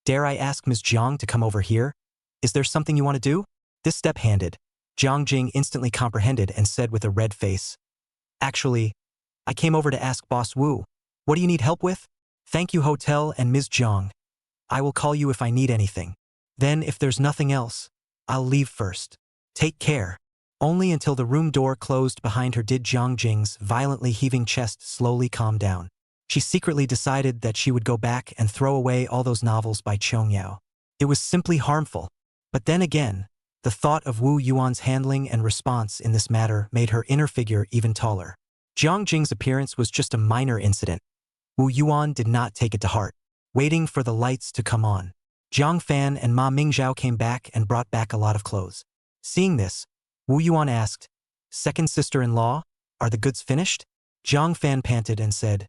"Dare I ask Ms. Jiang to come over here? Is there something you want to do?" This step handed, Jiang Jing instantly comprehended and said with a red face, "Actually, I came over to ask Boss Wu. What do you need help with?" "Thank you, hotel and Ms. Jiang. I will call you if I need anything. Then if there's nothing else, I'll leave first. Take care." Only until the room door closed behind her did Jiang Jing's violently heaving chest slowly calm down. She secretly decided that she would go back and throw away all those novels by Chong Yao. It was simply harmful. But then again, the thought of Wu Yuan's handling and response in this matter made her inner figure even taller. Jiang Jing's appearance was just a minor incident. Wu Yuan did not take it to heart. Waiting for the lights to come on, Jiang Fan and Ma Mingzhao came back and brought back a lot of clothes. Seeing this, Wu Yuan asked, "Second sister-in-law, are the goods finished?" Jiang Fan panted and said,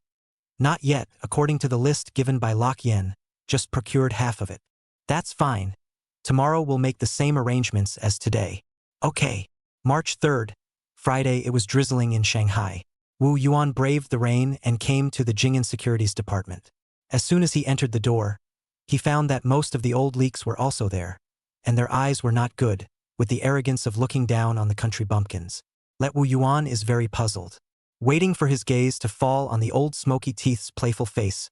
"Not yet, according to the list given by Lok Yen, just procured half of it." "That's fine. Tomorrow we'll make the same arrangements as today." "Okay." March 3rd, Friday. It was drizzling in Shanghai. Wu Yuan braved the rain and came to the Jing'an Securities Department. As soon as he entered the door, he found that most of the old leaks were also there, and their eyes were not good, with the arrogance of looking down on the country bumpkins. Let Wu Yuan is very puzzled. Waiting for his gaze to fall on the old smoky teeth's playful face,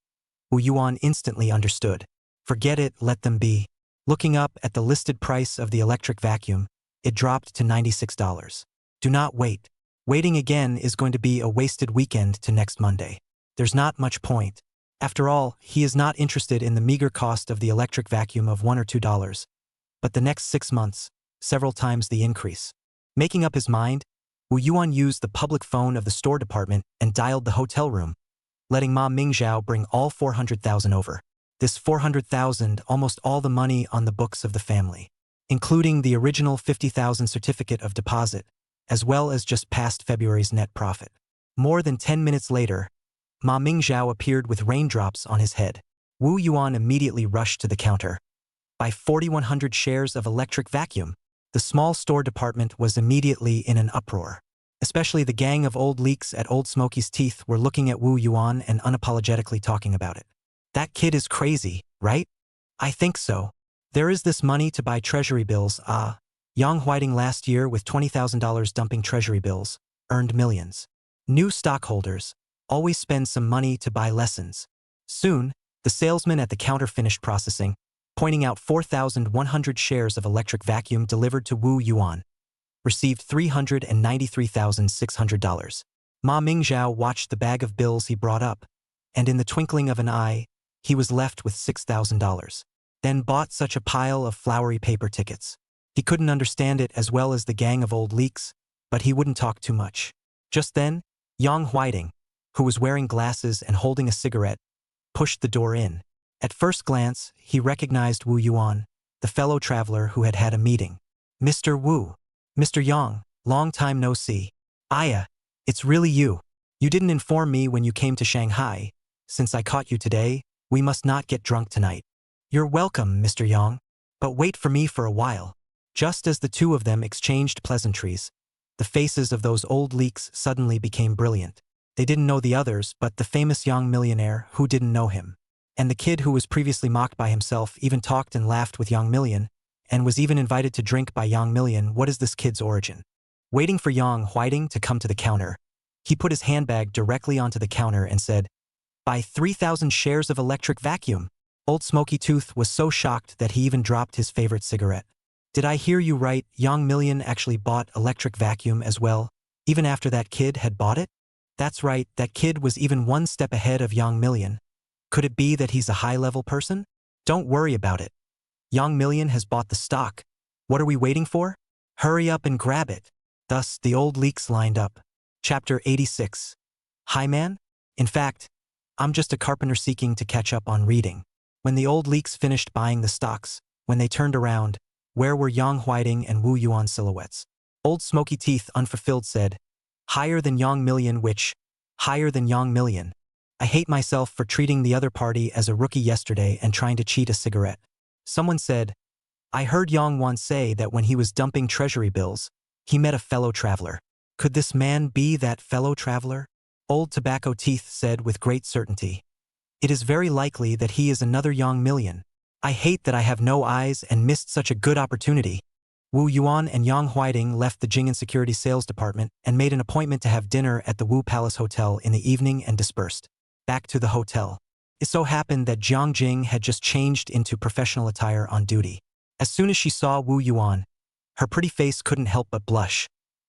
Wu Yuan instantly understood. Forget it, let them be. Looking up at the listed price of the electric vacuum, it dropped to $96. Do not wait. Waiting again is going to be a wasted weekend to next Monday. There's not much point. After all, he is not interested in the meager cost of the electric vacuum of $1 or $2, but the next 6 months, several times the increase. Making up his mind, Wu Yuan used the public phone of the store department and dialed the hotel room, letting Ma Mingzhao bring all 400,000 over. This 400,000, almost all the money on the books of the family, including the original 50,000 certificate of deposit, as well as just past February's net profit. More than 10 minutes later, Ma Mingzhao appeared with raindrops on his head. Wu Yuan immediately rushed to the counter. Buy 4,100 shares of electric vacuum. The small store department was immediately in an uproar. Especially the gang of old leaks at Old Smoky's Teeth were looking at Wu Yuan and unapologetically talking about it. That kid is crazy, right? I think so. There is this money to buy treasury bills. Yang Huiding last year with $20,000 dumping treasury bills, earned millions. New stockholders always spend some money to buy lessons. Soon, the salesman at the counter finished processing, pointing out 4,100 shares of electric vacuum delivered to Wu Yuan. Received $393,600. Ma Mingzhao watched the bag of bills he brought up, and in the twinkling of an eye, he was left with $6,000. Then bought such a pile of flowery paper tickets. He couldn't understand it as well as the gang of old leaks, but he wouldn't talk too much. Just then, Yang Huiding, who was wearing glasses and holding a cigarette, pushed the door in. At first glance, he recognized Wu Yuan, the fellow traveler who had had a meeting. Mr. Wu. Mr. Yang, long time no see. Aya, it's really you. You didn't inform me when you came to Shanghai. Since I caught you today, we must not get drunk tonight. You're welcome, Mr. Yang. But wait for me for a while. Just as the two of them exchanged pleasantries, the faces of those old leaks suddenly became brilliant. They didn't know the others, but the famous young millionaire who didn't know him. And the kid who was previously mocked by himself even talked and laughed with Yang Million, and was even invited to drink by Yang Million. What is this kid's origin? Waiting for Yang Huiding to come to the counter, he put his handbag directly onto the counter and said, "Buy 3,000 shares of electric vacuum." Old Smoky Tooth was so shocked that he even dropped his favorite cigarette. Did I hear you right? Yang Million actually bought electric vacuum as well, even after that kid had bought it? That's right, that kid was even one step ahead of Yang Million. Could it be that he's a high-level person? Don't worry about it. Yang Million has bought the stock. What are we waiting for? Hurry up and grab it. Thus, the old leaks lined up. Chapter 86. Hi, man? In fact, I'm just a carpenter seeking to catch up on reading. When the old leaks finished buying the stocks, when they turned around, where were Yang Huiding and Wu Yuan silhouettes? Old Smoky Teeth, unfulfilled, said, "Higher than Yang Million, which? Higher than Yang Million. I hate myself for treating the other party as a rookie yesterday and trying to cheat a cigarette." Someone said, "I heard Yang Wan say that when he was dumping treasury bills, he met a fellow traveler. Could this man be that fellow traveler?" Old Tobacco Teeth said with great certainty, "It is very likely that he is another Yang Million. I hate that I have no eyes and missed such a good opportunity." Wu Yuan and Yang Huiding left the Jing'an Security Sales Department and made an appointment to have dinner at the Wu Palace Hotel in the evening and dispersed. Back to the hotel. It so happened that Jiang Jing had just changed into professional attire on duty. As soon as she saw Wu Yuan, her pretty face couldn't help but blush,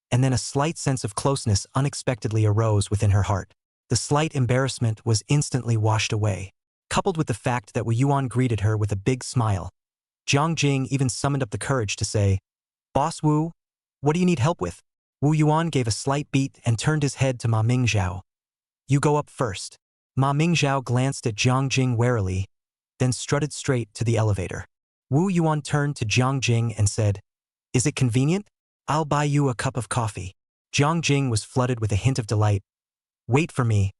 and then a slight sense of closeness unexpectedly arose within her heart. The slight embarrassment was instantly washed away. Coupled with the fact that Wu Yuan greeted her with a big smile, Jiang Jing even summoned up the courage to say, "Boss Wu, what do you need help with?" Wu Yuan gave a slight beat and turned his head to Ma Mingzhao. "You go up first." Ma Mingzhao glanced at Jiang Jing warily, then strutted straight to the elevator. Wu Yuan turned to Jiang Jing and said, "Is it convenient? I'll buy you a cup of coffee." Jiang Jing was flooded with a hint of delight. "Wait for me.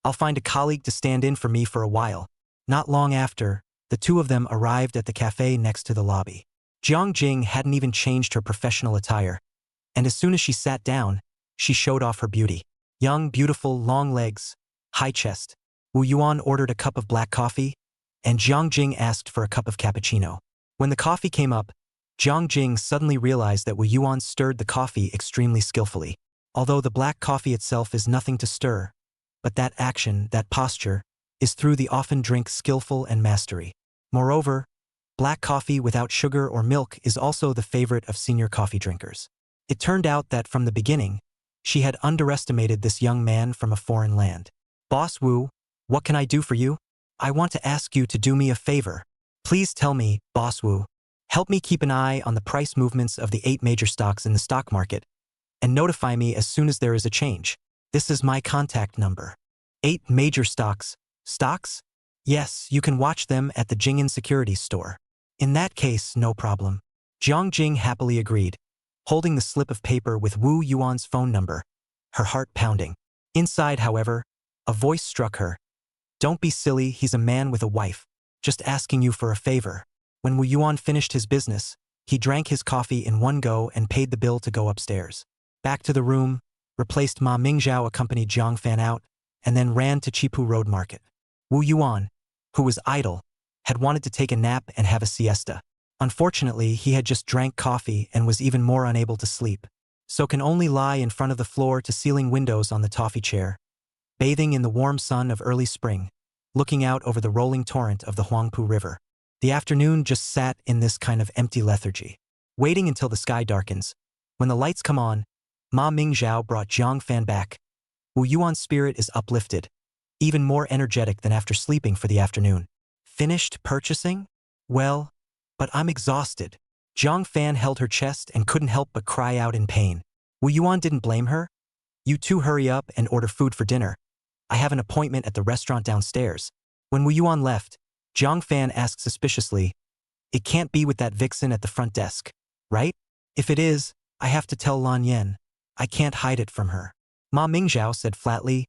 I'll find a colleague to stand in for me for a while." Not long after, the two of them arrived at the cafe next to the lobby. Jiang Jing hadn't even changed her professional attire, and as soon as she sat down, she showed off her beauty. Young, beautiful, long legs, high chest. Wu Yuan ordered a cup of black coffee, and Jiang Jing asked for a cup of cappuccino. When the coffee came up, Jiang Jing suddenly realized that Wu Yuan stirred the coffee extremely skillfully. although the black coffee itself is nothing to stir, but that action, that posture, is through the often drink skillful and mastery. Moreover, black coffee without sugar or milk is also the favorite of senior coffee drinkers. It turned out that from the beginning, she had underestimated this young man from a foreign land. Boss Wu, what can I do for you? I want to ask you to do me a favor. Please tell me, Boss Wu. Help me keep an eye on the price movements of the 8 major stocks in the stock market, and notify me as soon as there is a change. This is my contact number. 8 major stocks. Stocks? Yes, you can watch them at the Jing'an Securities store. In that case, no problem. Jiang Jing happily agreed, holding the slip of paper with Wu Yuan's phone number, her heart pounding. Inside, however, a voice struck her. Don't be silly, he's a man with a wife, just asking you for a favor. When Wu Yuan finished his business, he drank his coffee in one go and paid the bill to go upstairs. Back to the room, replaced Ma Mingzhao accompanied Jiang Fan out, and then ran to Chipu Road Market. Wu Yuan, who was idle, had wanted to take a nap and have a siesta. Unfortunately, he had just drank coffee and was even more unable to sleep, so can only lie in front of the floor-to-ceiling windows on the toffee chair, bathing in the warm sun of early spring, looking out over the rolling torrent of the Huangpu River. The afternoon just sat in this kind of empty lethargy, waiting until the sky darkens. When the lights come on, Ma Mingzhao brought Jiang Fan back. Wu Yuan's spirit is uplifted, even more energetic than after sleeping for the afternoon. Finished purchasing? Well, but I'm exhausted. Jiang Fan held her chest and couldn't help but cry out in pain. Wu Yuan didn't blame her. You two hurry up and order food for dinner. I have an appointment at the restaurant downstairs. When Wu Yuan left, Jiang Fan asked suspiciously, It can't be with that vixen at the front desk, right? If it is, I have to tell Lan Yen. I can't hide it from her. Ma Mingzhao said flatly,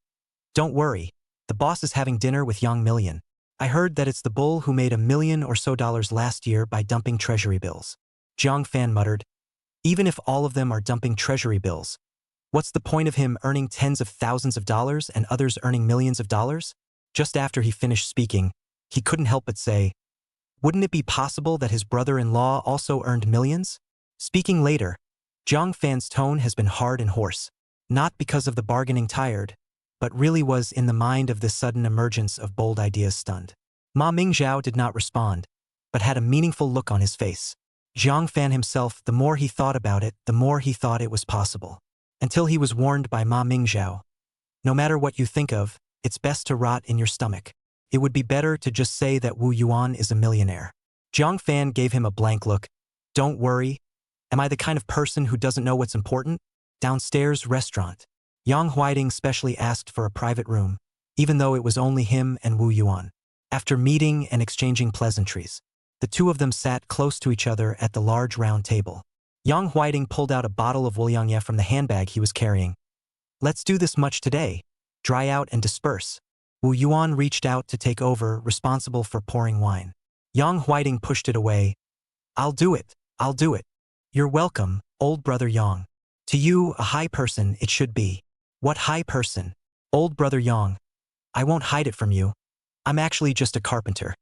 Don't worry, the boss is having dinner with Yang Million. I heard that it's the bull who made $1 million or so last year by dumping treasury bills. Jiang Fan muttered, Even if all of them are dumping treasury bills, what's the point of him earning tens of thousands of dollars and others earning millions of dollars? Just after he finished speaking, he couldn't help but say, Wouldn't it be possible that his brother-in-law also earned millions? Speaking later, Jiang Fan's tone has been hard and hoarse, not because of the bargaining tired, but really was in the mind of this sudden emergence of bold ideas stunned. Ma Mingzhao did not respond, but had a meaningful look on his face. Jiang Fan himself, the more he thought about it, the more he thought it was possible. Until he was warned by Ma Mingzhao, No matter what you think of, it's best to rot in your stomach. It would be better to just say that Wu Yuan is a millionaire. Jiang Fan gave him a blank look. Don't worry. Am I the kind of person who doesn't know what's important? Downstairs restaurant. Yang Huaiding specially asked for a private room, even though it was only him and Wu Yuan. After meeting and exchanging pleasantries, the two of them sat close to each other at the large round table. Yang Huaiding pulled out a bottle of Wuliangye from the handbag he was carrying. Let's do this much today. Dry out and disperse. Wu Yuan reached out to take over, responsible for pouring wine. Yang Huaiding pushed it away. I'll do it. I'll do it. You're welcome, old brother Yang. To you, a high person, it should be. What high person? Old brother Yang. I won't hide it from you. I'm actually just a carpenter.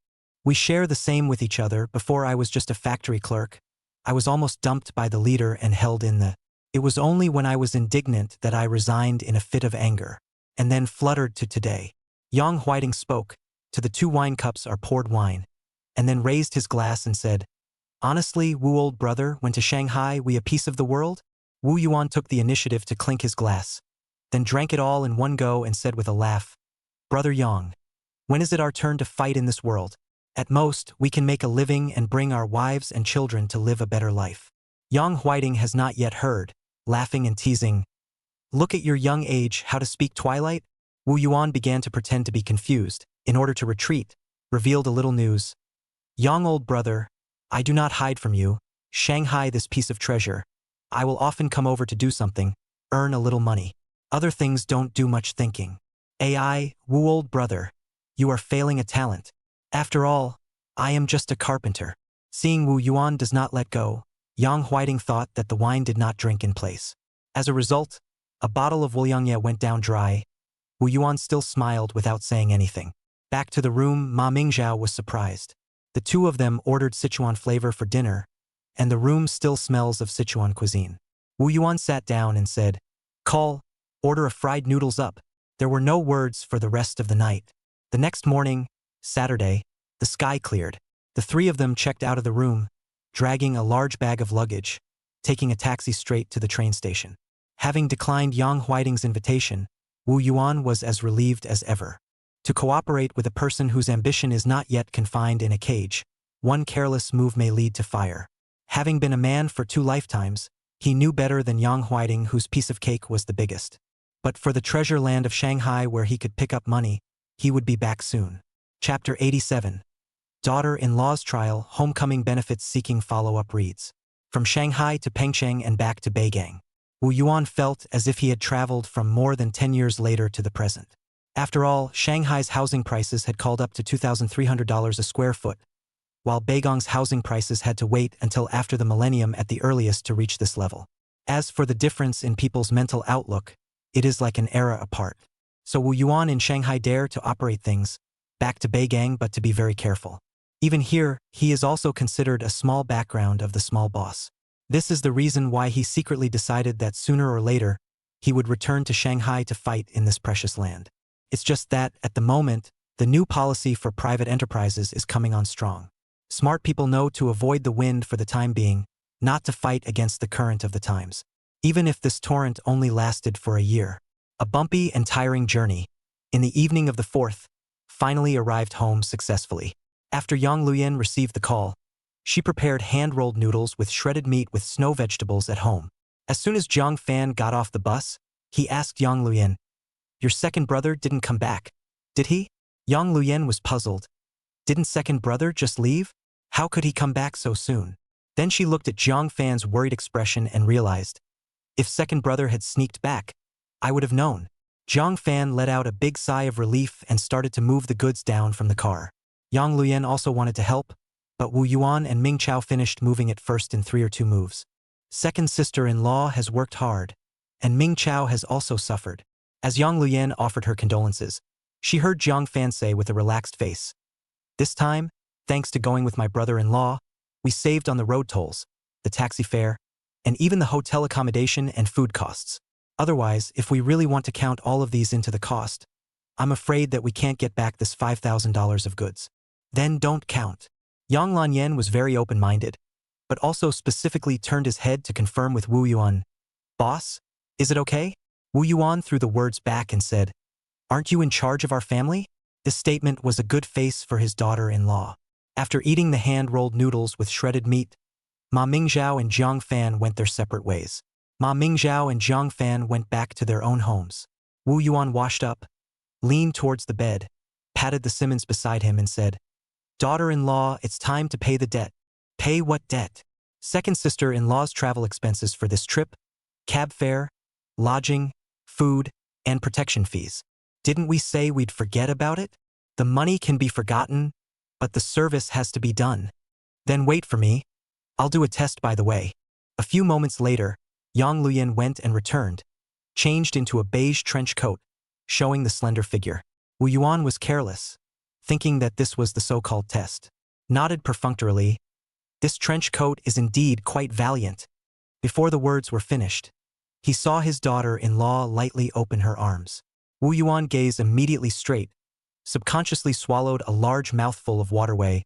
We share the same with each other. Before I was just a factory clerk. I was almost dumped by the leader and held in the... It was only when I was indignant that I resigned in a fit of anger, and then fluttered to today. Yang Huaiding spoke. To the 2 wine cups are poured wine, and then raised his glass and said, Honestly, Wu old brother, when to Shanghai we a piece of the world? Wu Yuan took the initiative to clink his glass, then drank it all in one go and said with a laugh, Brother Yang, when is it our turn to fight in this world? At most, we can make a living and bring our wives and children to live a better life. Yang Huaiding has not yet heard, laughing and teasing, Look at your young age, how to speak twilight? Wu Yuan began to pretend to be confused, in order to retreat, revealed a little news. Yang old brother, I do not hide from you, Shanghai this piece of treasure. I will often come over to do something, earn a little money. Other things don't do much thinking. AI, Wu old brother, you are failing a talent. After all, I am just a carpenter. Seeing Wu Yuan does not let go, Yang Huaiding thought that the wine did not drink in place. As a result, a bottle of Wuliangye went down dry. Wu Yuan still smiled without saying anything. Back to the room, Ma Mingzhao was surprised. The two of them ordered Sichuan flavor for dinner, and the room still smells of Sichuan cuisine. Wu Yuan sat down and said, Call, order a fried noodles up. There were no words for the rest of the night. The next morning, Saturday, the sky cleared. The three of them checked out of the room, dragging a large bag of luggage, taking a taxi straight to the train station. Having declined Yang Huiting's invitation, Wu Yuan was as relieved as ever. To cooperate with a person whose ambition is not yet confined in a cage, one careless move may lead to fire. Having been a man for 2 lifetimes, he knew better than Yang Huiting whose piece of cake was the biggest. But for the treasure land of Shanghai where he could pick up money, he would be back soon. Chapter 87. Daughter-in-law's trial, homecoming benefits seeking follow-up reads. From Shanghai to Pengcheng and back to Beigang. Wu Yuan felt as if he had traveled from more than 10 years later to the present. After all, Shanghai's housing prices had called up to $2,300 a square foot, while Beigang's housing prices had to wait until after the millennium at the earliest to reach this level. As for the difference in people's mental outlook, it is like an era apart. So Wu Yuan in Shanghai dare to operate things, back to Beigang but to be very careful. Even here, he is also considered a small background of the small boss. This is the reason why he secretly decided that sooner or later, he would return to Shanghai to fight in this precious land. It's just that, at the moment, the new policy for private enterprises is coming on strong. Smart people know to avoid the wind for the time being, not to fight against the current of the times. Even if this torrent only lasted for a year. A bumpy and tiring journey, in the evening of the 4th, finally arrived home successfully. After Yang Luyan received the call, she prepared hand-rolled noodles with shredded meat with snow vegetables at home. As soon as Zhang Fan got off the bus, he asked Yang Luyan, "Your second brother didn't come back, did he?" Yang Luyan was puzzled. Didn't second brother just leave? How could he come back so soon? Then she looked at Zhang Fan's worried expression and realized, if second brother had sneaked back, I would have known. Zhang Fan let out a big sigh of relief and started to move the goods down from the car. Yang Luyan also wanted to help, but Wu Yuan and Ming Chao finished moving it first in 3 or 2 moves. Second sister-in-law has worked hard, and Ming Chao has also suffered. As Yang Luyan offered her condolences, she heard Zhang Fan say with a relaxed face, "This time, thanks to going with my brother-in-law, we saved on the road tolls, the taxi fare, and even the hotel accommodation and food costs. Otherwise, if we really want to count all of these into the cost, I'm afraid that we can't get back this $5,000 of goods." Then don't count. Yang Lanyan was very open-minded, but also specifically turned his head to confirm with Wu Yuan. "Boss, is it okay?" Wu Yuan threw the words back and said, "Aren't you in charge of our family?" This statement was a good face for his daughter-in-law. After eating the hand-rolled noodles with shredded meat, Ma Mingzhao and Zhang Fan went their separate ways. Ma Mingzhao and Zhang Fan went back to their own homes. Wu Yuan washed up, leaned towards the bed, patted the Simmons beside him and said, "Daughter-in-law, it's time to pay the debt." "Pay what debt?" "Second sister-in-law's travel expenses for this trip, cab fare, lodging, food, and protection fees. Didn't we say we'd forget about it? The money can be forgotten, but the service has to be done." "Then wait for me. I'll do a test by the way." A few moments later, Yang Luyan went and returned, changed into a beige trench coat, showing the slender figure. Wu Yuan was careless, thinking that this was the so-called test. Nodded perfunctorily, "This trench coat is indeed quite valiant." Before the words were finished, he saw his daughter-in-law lightly open her arms. Wu Yuan gazed immediately straight, subconsciously swallowed a large mouthful of waterway.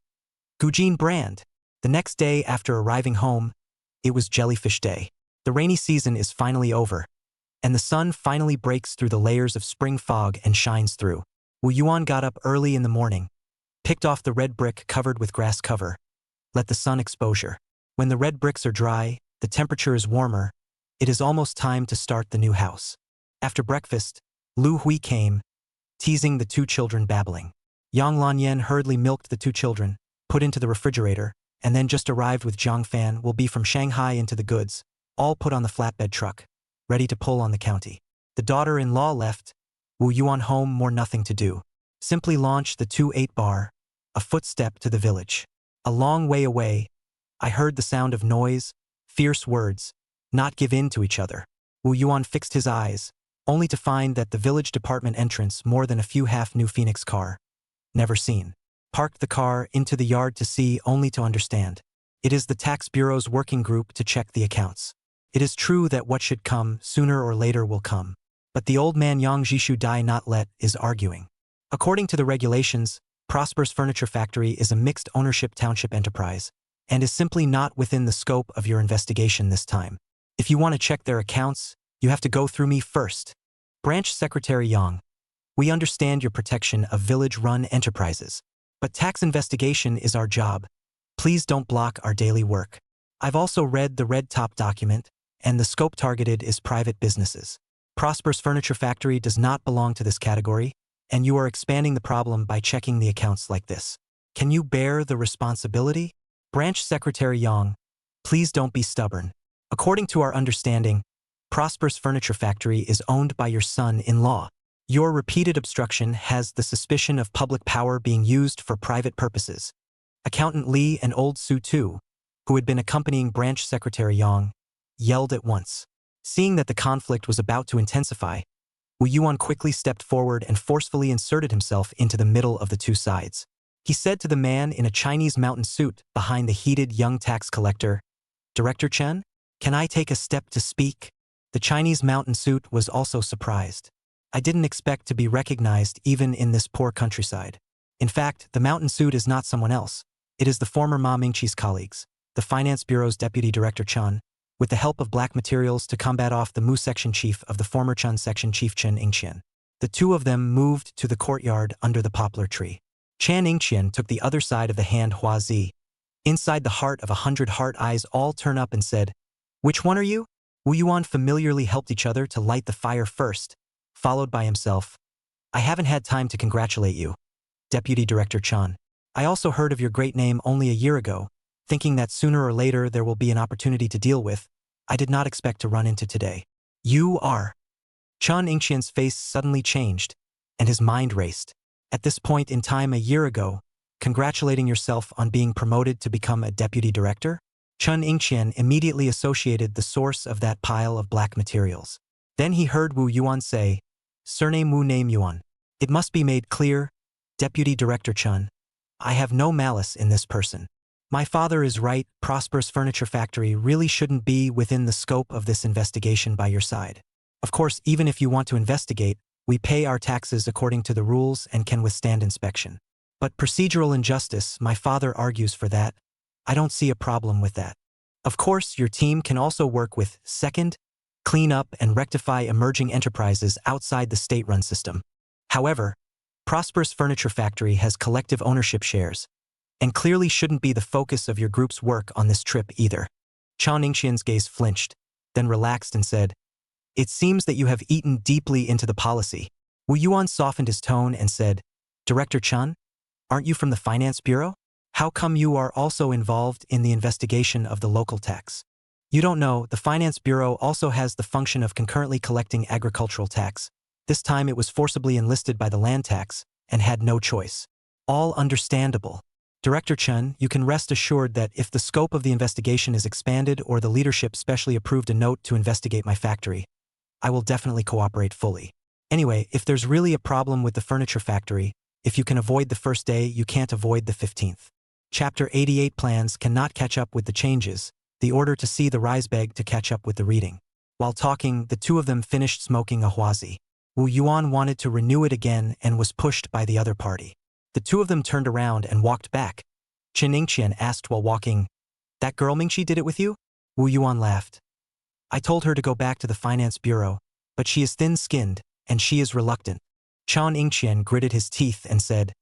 Gujin brand. The next day after arriving home, it was Jellyfish Day. The rainy season is finally over, and the sun finally breaks through the layers of spring fog and shines through. Wu Yuan got up early in the morning, picked off the red brick covered with grass cover, let the sun exposure. When the red bricks are dry, the temperature is warmer, it is almost time to start the new house. After breakfast, Lu Hui came, teasing the 2 children babbling. Yang Lanyan hurriedly milked the 2 children, put into the refrigerator, and then just arrived with Zhang Fan will be from Shanghai into the goods, all put on the flatbed truck, ready to pull on the county. The daughter-in-law left, Wu Yuan home more nothing to do. Simply launch the 2-8-bar, a footstep to the village. A long way away, I heard the sound of noise, fierce words, not give in to each other. Wu Yuan fixed his eyes, only to find that the village department entrance more than a few half-new Phoenix car. Never seen. Parked the car into the yard to see only to understand. It is the tax bureau's working group to check the accounts. It is true that what should come sooner or later will come. But the old man Yang Jishu Dai Not Let is arguing. According to the regulations, Prosper's Furniture Factory is a mixed ownership township enterprise and is simply not within the scope of your investigation this time. If you want to check their accounts, you have to go through me first. Branch Secretary Yang, we understand your protection of village-run enterprises, but tax investigation is our job. Please don't block our daily work. I've also read the red top document, and the scope targeted is private businesses. Prosper's Furniture Factory does not belong to this category, and you are expanding the problem by checking the accounts like this. Can you bear the responsibility? Branch Secretary Yang, please don't be stubborn. According to our understanding, Prosper's Furniture Factory is owned by your son-in-law. Your repeated obstruction has the suspicion of public power being used for private purposes. Accountant Lee and Old Su too, who had been accompanying Branch Secretary Yang, yelled at once. Seeing that the conflict was about to intensify, Wu Yuan quickly stepped forward and forcefully inserted himself into the middle of the two sides. He said to the man in a Chinese mountain suit behind the heated young tax collector, "Director Chen, can I take a step to speak?" The Chinese mountain suit was also surprised. I didn't expect to be recognized even in this poor countryside. In fact, the mountain suit is not someone else. It is the former Ma Mingqi's colleagues, the Finance Bureau's Deputy Director Chen, with the help of black materials to combat off the Mu Section Chief of the former Chen Section Chief Chen Yingqian. The two of them moved to the courtyard under the poplar tree. Chen Yingqian took the other side of the hand Huazi. Inside the heart of 100 heart eyes all turn up and said, "Which one are you?" Wu Yuan familiarly helped each other to light the fire first, followed by himself. "I haven't had time to congratulate you, Deputy Director Chen. I also heard of your great name only a year ago, thinking that sooner or later there will be an opportunity to deal with. I did not expect to run into today. You are." Chen Yingqian's face suddenly changed, and his mind raced. At this point in time a year ago, congratulating yourself on being promoted to become a deputy director? Chen Yingqian immediately associated the source of that pile of black materials. Then he heard Wu Yuan say, "Surname Wu, name Yuan. It must be made clear, Deputy Director Chen, I have no malice in this person. My father is right, Prosper's Furniture Factory really shouldn't be within the scope of this investigation by your side. Of course, even if you want to investigate, we pay our taxes according to the rules and can withstand inspection. But procedural injustice, my father argues for that. I don't see a problem with that. Of course, your team can also work with second, clean up and rectify emerging enterprises outside the state-run system. However, Prosper's Furniture Factory has collective ownership shares, and clearly shouldn't be the focus of your group's work on this trip either." Chen Yingqian's gaze flinched, then relaxed and said, "It seems that you have eaten deeply into the policy." Wu Yuan softened his tone and said, "Director Chen, aren't you from the Finance Bureau? How come you are also involved in the investigation of the local tax? You don't know, the Finance Bureau also has the function of concurrently collecting agricultural tax. This time it was forcibly enlisted by the land tax and had no choice. All understandable. Director Chen, you can rest assured that if the scope of the investigation is expanded or the leadership specially approved a note to investigate my factory, I will definitely cooperate fully. Anyway, if there's really a problem with the furniture factory, if you can avoid the first day, you can't avoid the 15th. Chapter 88 plans cannot catch up with the changes, the order to see the Reisbeg to catch up with the reading. While talking, the two of them finished smoking a Huazi. Wu Yuan wanted to renew it again and was pushed by the other party. The two of them turned around and walked back. Chen Yingqian asked while walking, "That girl Mingxi did it with you?" Wu Yuan laughed. "I told her to go back to the Finance Bureau, but she is thin-skinned, and she is reluctant." Chen Yingqian gritted his teeth and said,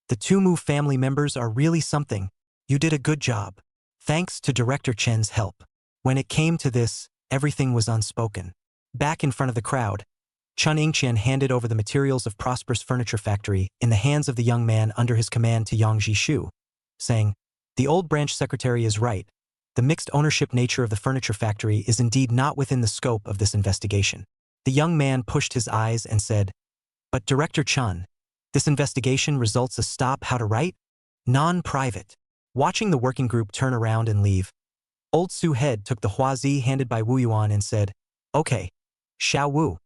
"The two Mu family members are really something. You did a good job. Thanks to Director Chen's help." When it came to this, everything was unspoken. Back in front of the crowd, Chen Yingqian handed over the materials of Prosper's Furniture Factory in the hands of the young man under his command to Yang Jishu, saying, "The old branch secretary is right. The mixed ownership nature of the furniture factory is indeed not within the scope of this investigation." The young man pushed his eyes and said, "But Director Chen, this investigation results a stop how to write? Non-private." Watching the working group turn around and leave, Old Su Head took the Huazi handed by Wu Yuan and said, "Okay, Xiao Wu.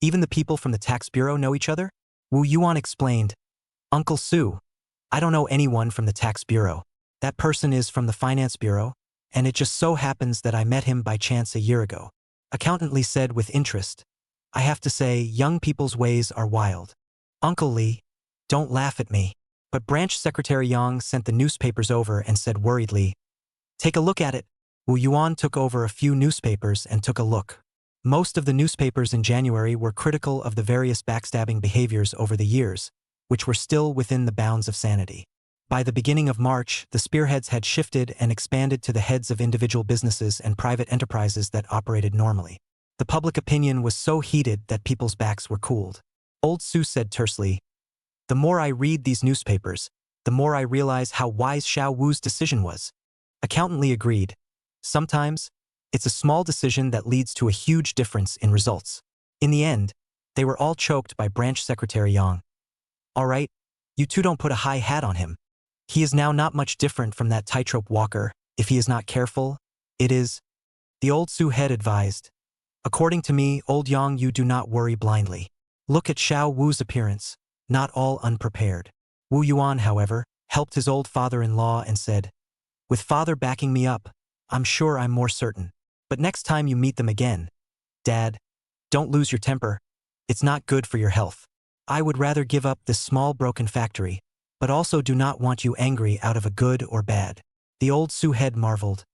Even the people from the tax bureau know each other?" Wu Yuan explained, "Uncle Su, I don't know anyone from the tax bureau. That person is from the finance bureau, and it just so happens that I met him by chance a year ago. Accountant Lee said with interest. I have to say, young people's ways are wild. Uncle Lee, don't laugh at me. But Branch Secretary Yang sent the newspapers over and said worriedly, take a look at it. Wu Yuan took over a few newspapers and took a look. Most of the newspapers in January were critical of the various backstabbing behaviors over the years, which were still within the bounds of sanity. By the beginning of March, the spearheads had shifted and expanded to the heads of individual businesses and private enterprises that operated normally. The public opinion was so heated that people's backs were cooled. Old Su said tersely, the more I read these newspapers, the more I realize how wise Xiao Wu's decision was. Accountant Lee agreed. Sometimes, it's a small decision that leads to a huge difference in results. In the end, they were all choked by Branch Secretary Yang. All right, you two don't put a high hat on him. He is now not much different from that tightrope walker. If he is not careful, it is. The old Su head advised. According to me, old Yang, you do not worry blindly. Look at Xiao Wu's appearance, not all unprepared. Wu Yuan, however, helped his old father-in-law and said, with father backing me up, I'm sure I'm more certain. But next time you meet them again, Dad, don't lose your temper. It's not good for your health. I would rather give up this small broken factory, but also do not want you angry out of a good or bad. The old Su head marveled.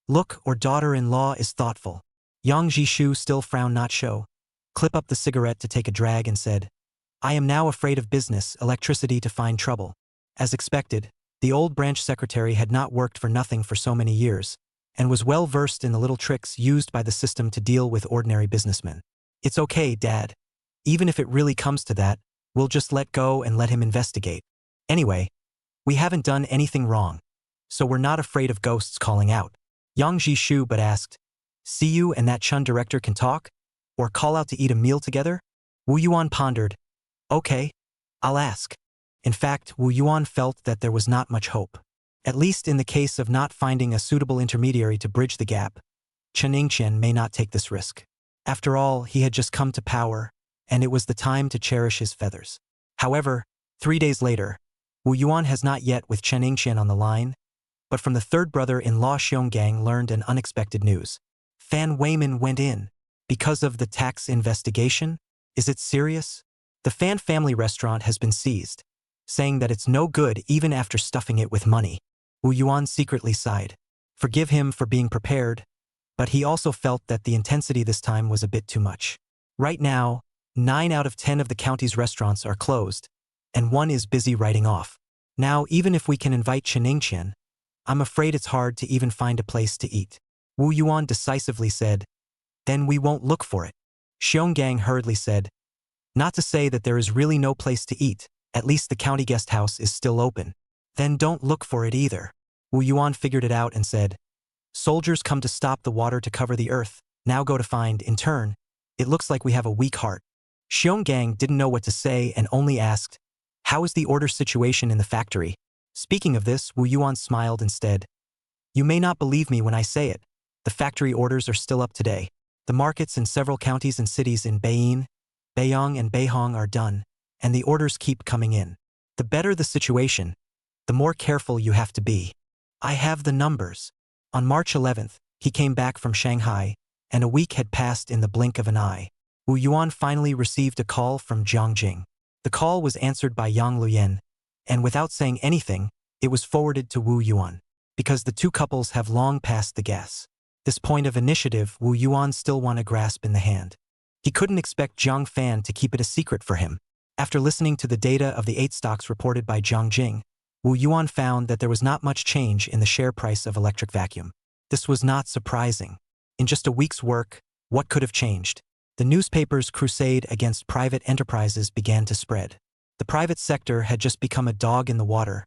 Look, or daughter-in-law is thoughtful. Yang Jishu still frowned not show, clip up the cigarette to take a drag and said, I am now afraid of business, electricity to find trouble. As expected, the old branch secretary had not worked for nothing for so many years, and was well versed in the little tricks used by the system to deal with ordinary businessmen. It's okay, Dad. Even if it really comes to that, we'll just let go and let him investigate. Anyway, we haven't done anything wrong, so we're not afraid of ghosts calling out. Yang Jishu but asked, see you and that Chun director can talk? Or call out to eat a meal together? Wu Yuan pondered. Okay, I'll ask. In fact, Wu Yuan felt that there was not much hope. At least in the case of not finding a suitable intermediary to bridge the gap, Chen Yingqian may not take this risk. After all, he had just come to power, and it was the time to cherish his feathers. However, 3 days later, Wu Yuan has not yet with Chen Yingqian on the line, but from the third brother-in-law Xionggang learned an unexpected news. Fan Weimin went in. Because of the tax investigation? Is it serious? The Fan family restaurant has been seized, saying that it's no good even after stuffing it with money. Wu Yuan secretly sighed. Forgive him for being prepared, but he also felt that the intensity this time was a bit too much. Right now, 9 out of 10 of the county's restaurants are closed, and one is busy writing off. Now, even if we can invite Chen Yingqian, I'm afraid it's hard to even find a place to eat. Wu Yuan decisively said, then we won't look for it. Xionggang hurriedly said, not to say that there is really no place to eat, at least the county guest house is still open. Then don't look for it either. Wu Yuan figured it out and said, soldiers come to stop the water to cover the earth, now go to find, in turn, it looks like we have a weak heart. Xionggang didn't know what to say and only asked, how is the order situation in the factory? Speaking of this, Wu Yuan smiled instead. You may not believe me when I say it. The factory orders are still up today. The markets in several counties and cities in Beiyin, Beiyang and Beihong are done, and the orders keep coming in. The better the situation, the more careful you have to be. I have the numbers. On March 11th, he came back from Shanghai, and a week had passed in the blink of an eye. Wu Yuan finally received a call from Jiang Jing. The call was answered by Yang Luyan, and without saying anything, it was forwarded to Wu Yuan, because the two couples have long passed the gas. This point of initiative Wu Yuan still won a grasp in the hand. He couldn't expect Jiang Fan to keep it a secret for him. After listening to the data of the 8 stocks reported by Jiang Jing, Wu Yuan found that there was not much change in the share price of electric vacuum. This was not surprising. In just a week's work, what could have changed? The newspaper's crusade against private enterprises began to spread. The private sector had just become a dog in the water,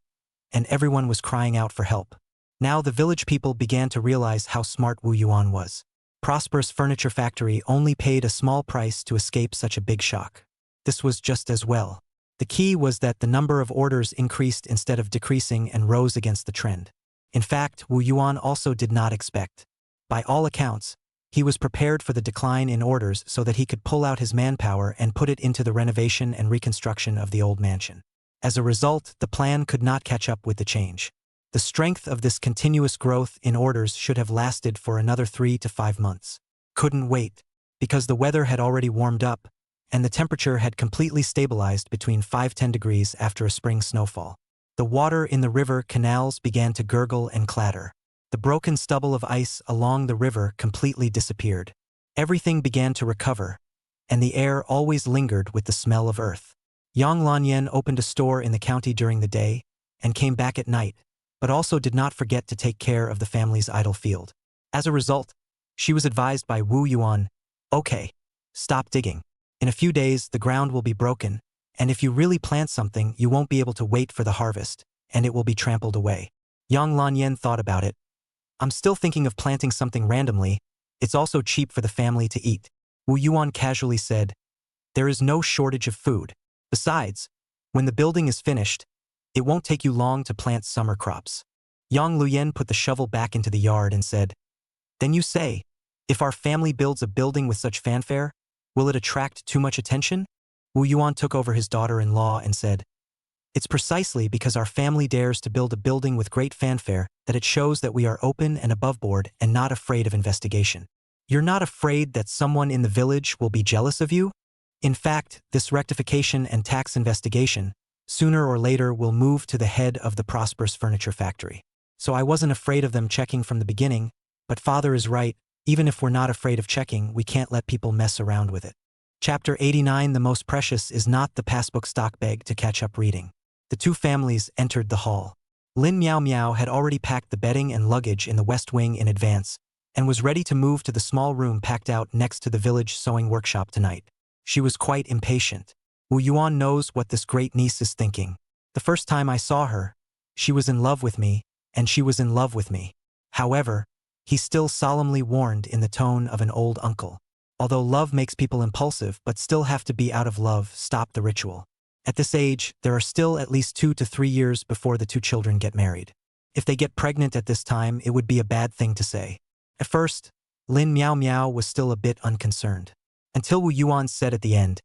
and everyone was crying out for help. Now the village people began to realize how smart Wu Yuan was. Prosperous furniture factory only paid a small price to escape such a big shock. This was just as well. The key was that the number of orders increased instead of decreasing and rose against the trend. In fact, Wu Yuan also did not expect. By all accounts, he was prepared for the decline in orders so that he could pull out his manpower and put it into the renovation and reconstruction of the old mansion. As a result, the plan could not catch up with the change. The strength of this continuous growth in orders should have lasted for another 3 to 5 months. Couldn't wait, because the weather had already warmed up, and the temperature had completely stabilized between 5–10 degrees after a spring snowfall. The water in the river canals began to gurgle and clatter. The broken stubble of ice along the river completely disappeared. Everything began to recover, and the air always lingered with the smell of earth. Yang Lanyan opened a store in the county during the day and came back at night, but also did not forget to take care of the family's idle field. As a result, she was advised by Wu Yuan, "Okay, stop digging. In a few days, the ground will be broken, and if you really plant something, you won't be able to wait for the harvest, and it will be trampled away." Yang Lanyan thought about it. "I'm still thinking of planting something randomly. It's also cheap for the family to eat." Wu Yuan casually said, "There is no shortage of food. Besides, when the building is finished, it won't take you long to plant summer crops." Yang Luyen put the shovel back into the yard and said, "Then you say, if our family builds a building with such fanfare, will it attract too much attention?" Wu Yuan took over his daughter-in-law and said, "It's precisely because our family dares to build a building with great fanfare that it shows that we are open and aboveboard and not afraid of investigation. You're not afraid that someone in the village will be jealous of you? In fact, this rectification and tax investigation, sooner or later, will move to the head of the prosperous furniture factory. So I wasn't afraid of them checking from the beginning, but father is right, even if we're not afraid of checking, we can't let people mess around with it." Chapter 89. The most precious is not the passbook stock bag to catch up reading. The two families entered the hall. Lin Miao Miao had already packed the bedding and luggage in the west wing in advance, and was ready to move to the small room packed out next to the village sewing workshop tonight. She was quite impatient. Wu Yuan knows what this great niece is thinking. The first time I saw her, she was in love with me, and she was in love with me. However, he still solemnly warned in the tone of an old uncle. Although love makes people impulsive but still have to be out of love, stop the ritual. At this age, there are still at least 2 to 3 years before the two children get married. If they get pregnant at this time, it would be a bad thing to say. At first, Lin Miao Miao was still a bit unconcerned. Until Wu Yuan said at the end,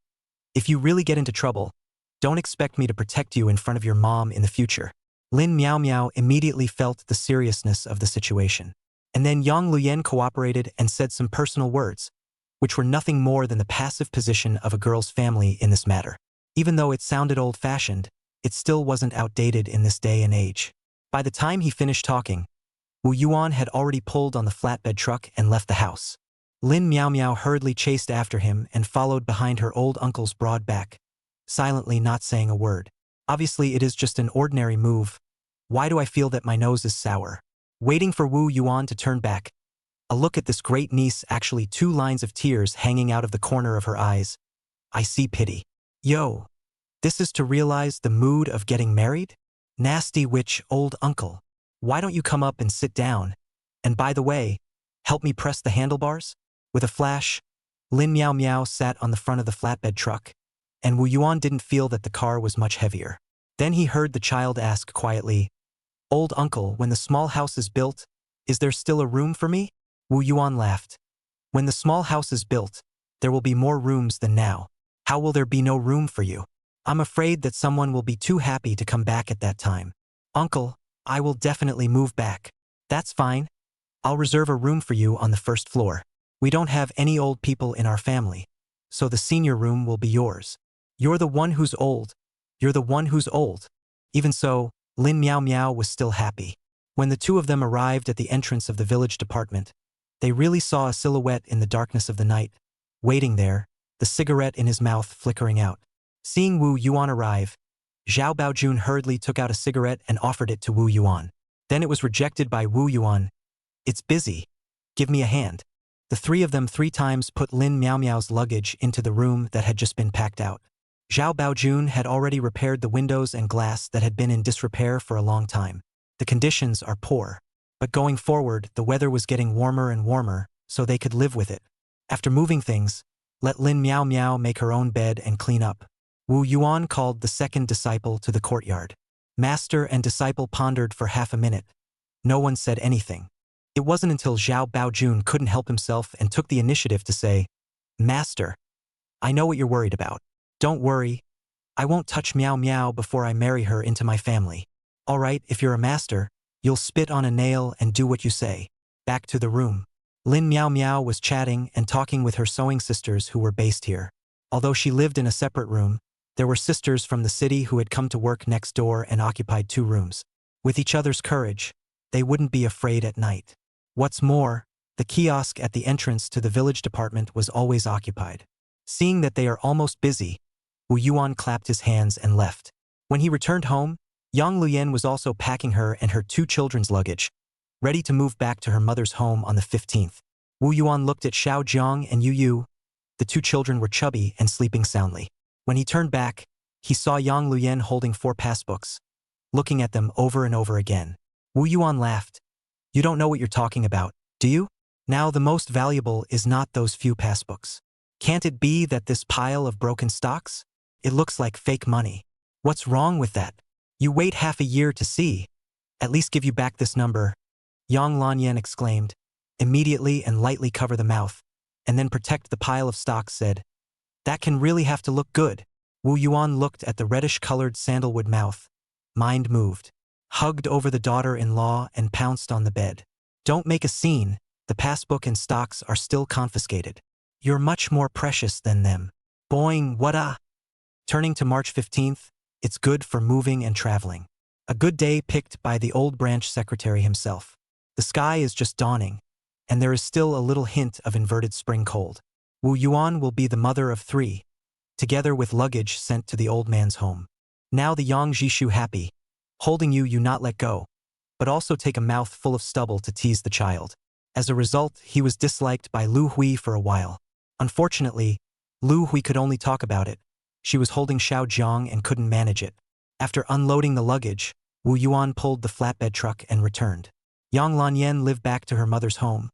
"If you really get into trouble, don't expect me to protect you in front of your mom in the future." Lin Miao Miao immediately felt the seriousness of the situation. And then Yang Luyen cooperated and said some personal words, which were nothing more than the passive position of a girl's family in this matter. Even though it sounded old-fashioned, it still wasn't outdated in this day and age. By the time he finished talking, Wu Yuan had already pulled on the flatbed truck and left the house. Lin Miao Miao hurriedly chased after him and followed behind her old uncle's broad back, silently not saying a word. Obviously, it is just an ordinary move. Why do I feel that my nose is sour? Waiting for Wu Yuan to turn back, a look at this great niece, actually 2 lines of tears hanging out of the corner of her eyes. I see pity. Yo, this is to realize the mood of getting married? Nasty witch old uncle. Why don't you come up and sit down? And by the way, help me press the handlebars? With a flash, Lin Miao Miao sat on the front of the flatbed truck, and Wu Yuan didn't feel that the car was much heavier. Then he heard the child ask quietly, "Old uncle, when the small house is built, is there still a room for me?" Wu Yuan laughed. "When the small house is built, there will be more rooms than now. How will there be no room for you? I'm afraid that someone will be too happy to come back at that time." "Uncle, I will definitely move back." "That's fine. I'll reserve a room for you on the first floor. We don't have any old people in our family, so the senior room will be yours. You're the one who's old. You're the one who's old." Even so, Lin Miao Miao was still happy. When the two of them arrived at the entrance of the village department, they really saw a silhouette in the darkness of the night, waiting there, the cigarette in his mouth flickering out. Seeing Wu Yuan arrive, Zhao Baojun hurriedly took out a cigarette and offered it to Wu Yuan. Then it was rejected by Wu Yuan. "It's busy. Give me a hand." The three of them 3 times put Lin Miao Miao's luggage into the room that had just been packed out. Zhao Baojun had already repaired the windows and glass that had been in disrepair for a long time. The conditions are poor, but going forward, the weather was getting warmer and warmer, so they could live with it. After moving things, let Lin Miao Miao make her own bed and clean up. Wu Yuan called the second disciple to the courtyard. Master and disciple pondered for half a minute. No one said anything. It wasn't until Zhao Baojun couldn't help himself and took the initiative to say, "Master, I know what you're worried about. Don't worry. I won't touch Miao Miao before I marry her into my family. All right, if you're a master, You'll spit on a nail and do what you say. Back to the room. Lin Meow Meow was chatting and talking with her sewing sisters who were based here. Although she lived in a separate room, there were sisters from the city who had come to work next door and occupied 2 rooms. With each other's courage, they wouldn't be afraid at night. What's more, the kiosk at the entrance to the village department was always occupied. Seeing that they are almost busy, Wu Yuan clapped his hands and left. When he returned home, Yang Luyan was also packing her and her 2 children's luggage, ready to move back to her mother's home on the 15th. Wu Yuan looked at Xiao Jiang and Yu Yu. The 2 children were chubby and sleeping soundly. When he turned back, he saw Yang Luyan holding 4 passbooks, looking at them over and over again. Wu Yuan laughed. You don't know what you're talking about, do you? Now the most valuable is not those few passbooks. Can't it be that this pile of broken stocks? It looks like fake money. What's wrong with that? You wait half a year to see. At least give you back this number. Yang Lanyan exclaimed. Immediately and lightly cover the mouth, and then protect the pile of stocks, said. That can really have to look good. Wu Yuan looked at the reddish-colored sandalwood mouth. Mind moved. Hugged over the daughter-in-law and pounced on the bed. Don't make a scene. The passbook and stocks are still confiscated. You're much more precious than them. Boing, what-a? Turning to March 15th, it's good for moving and traveling. A good day picked by the old branch secretary himself. The sky is just dawning, and there is still a little hint of inverted spring cold. Wu Yuan will be the mother of 3, together with luggage sent to the old man's home. Now the Yang Jishu happy, holding you not let go, but also take a mouth full of stubble to tease the child. As a result, he was disliked by Lu Hui for a while. Unfortunately, Lu Hui could only talk about it. She was holding Xiao Jiang and couldn't manage it. After unloading the luggage, Wu Yuan pulled the flatbed truck and returned. Yang Lanyan lived back to her mother's home,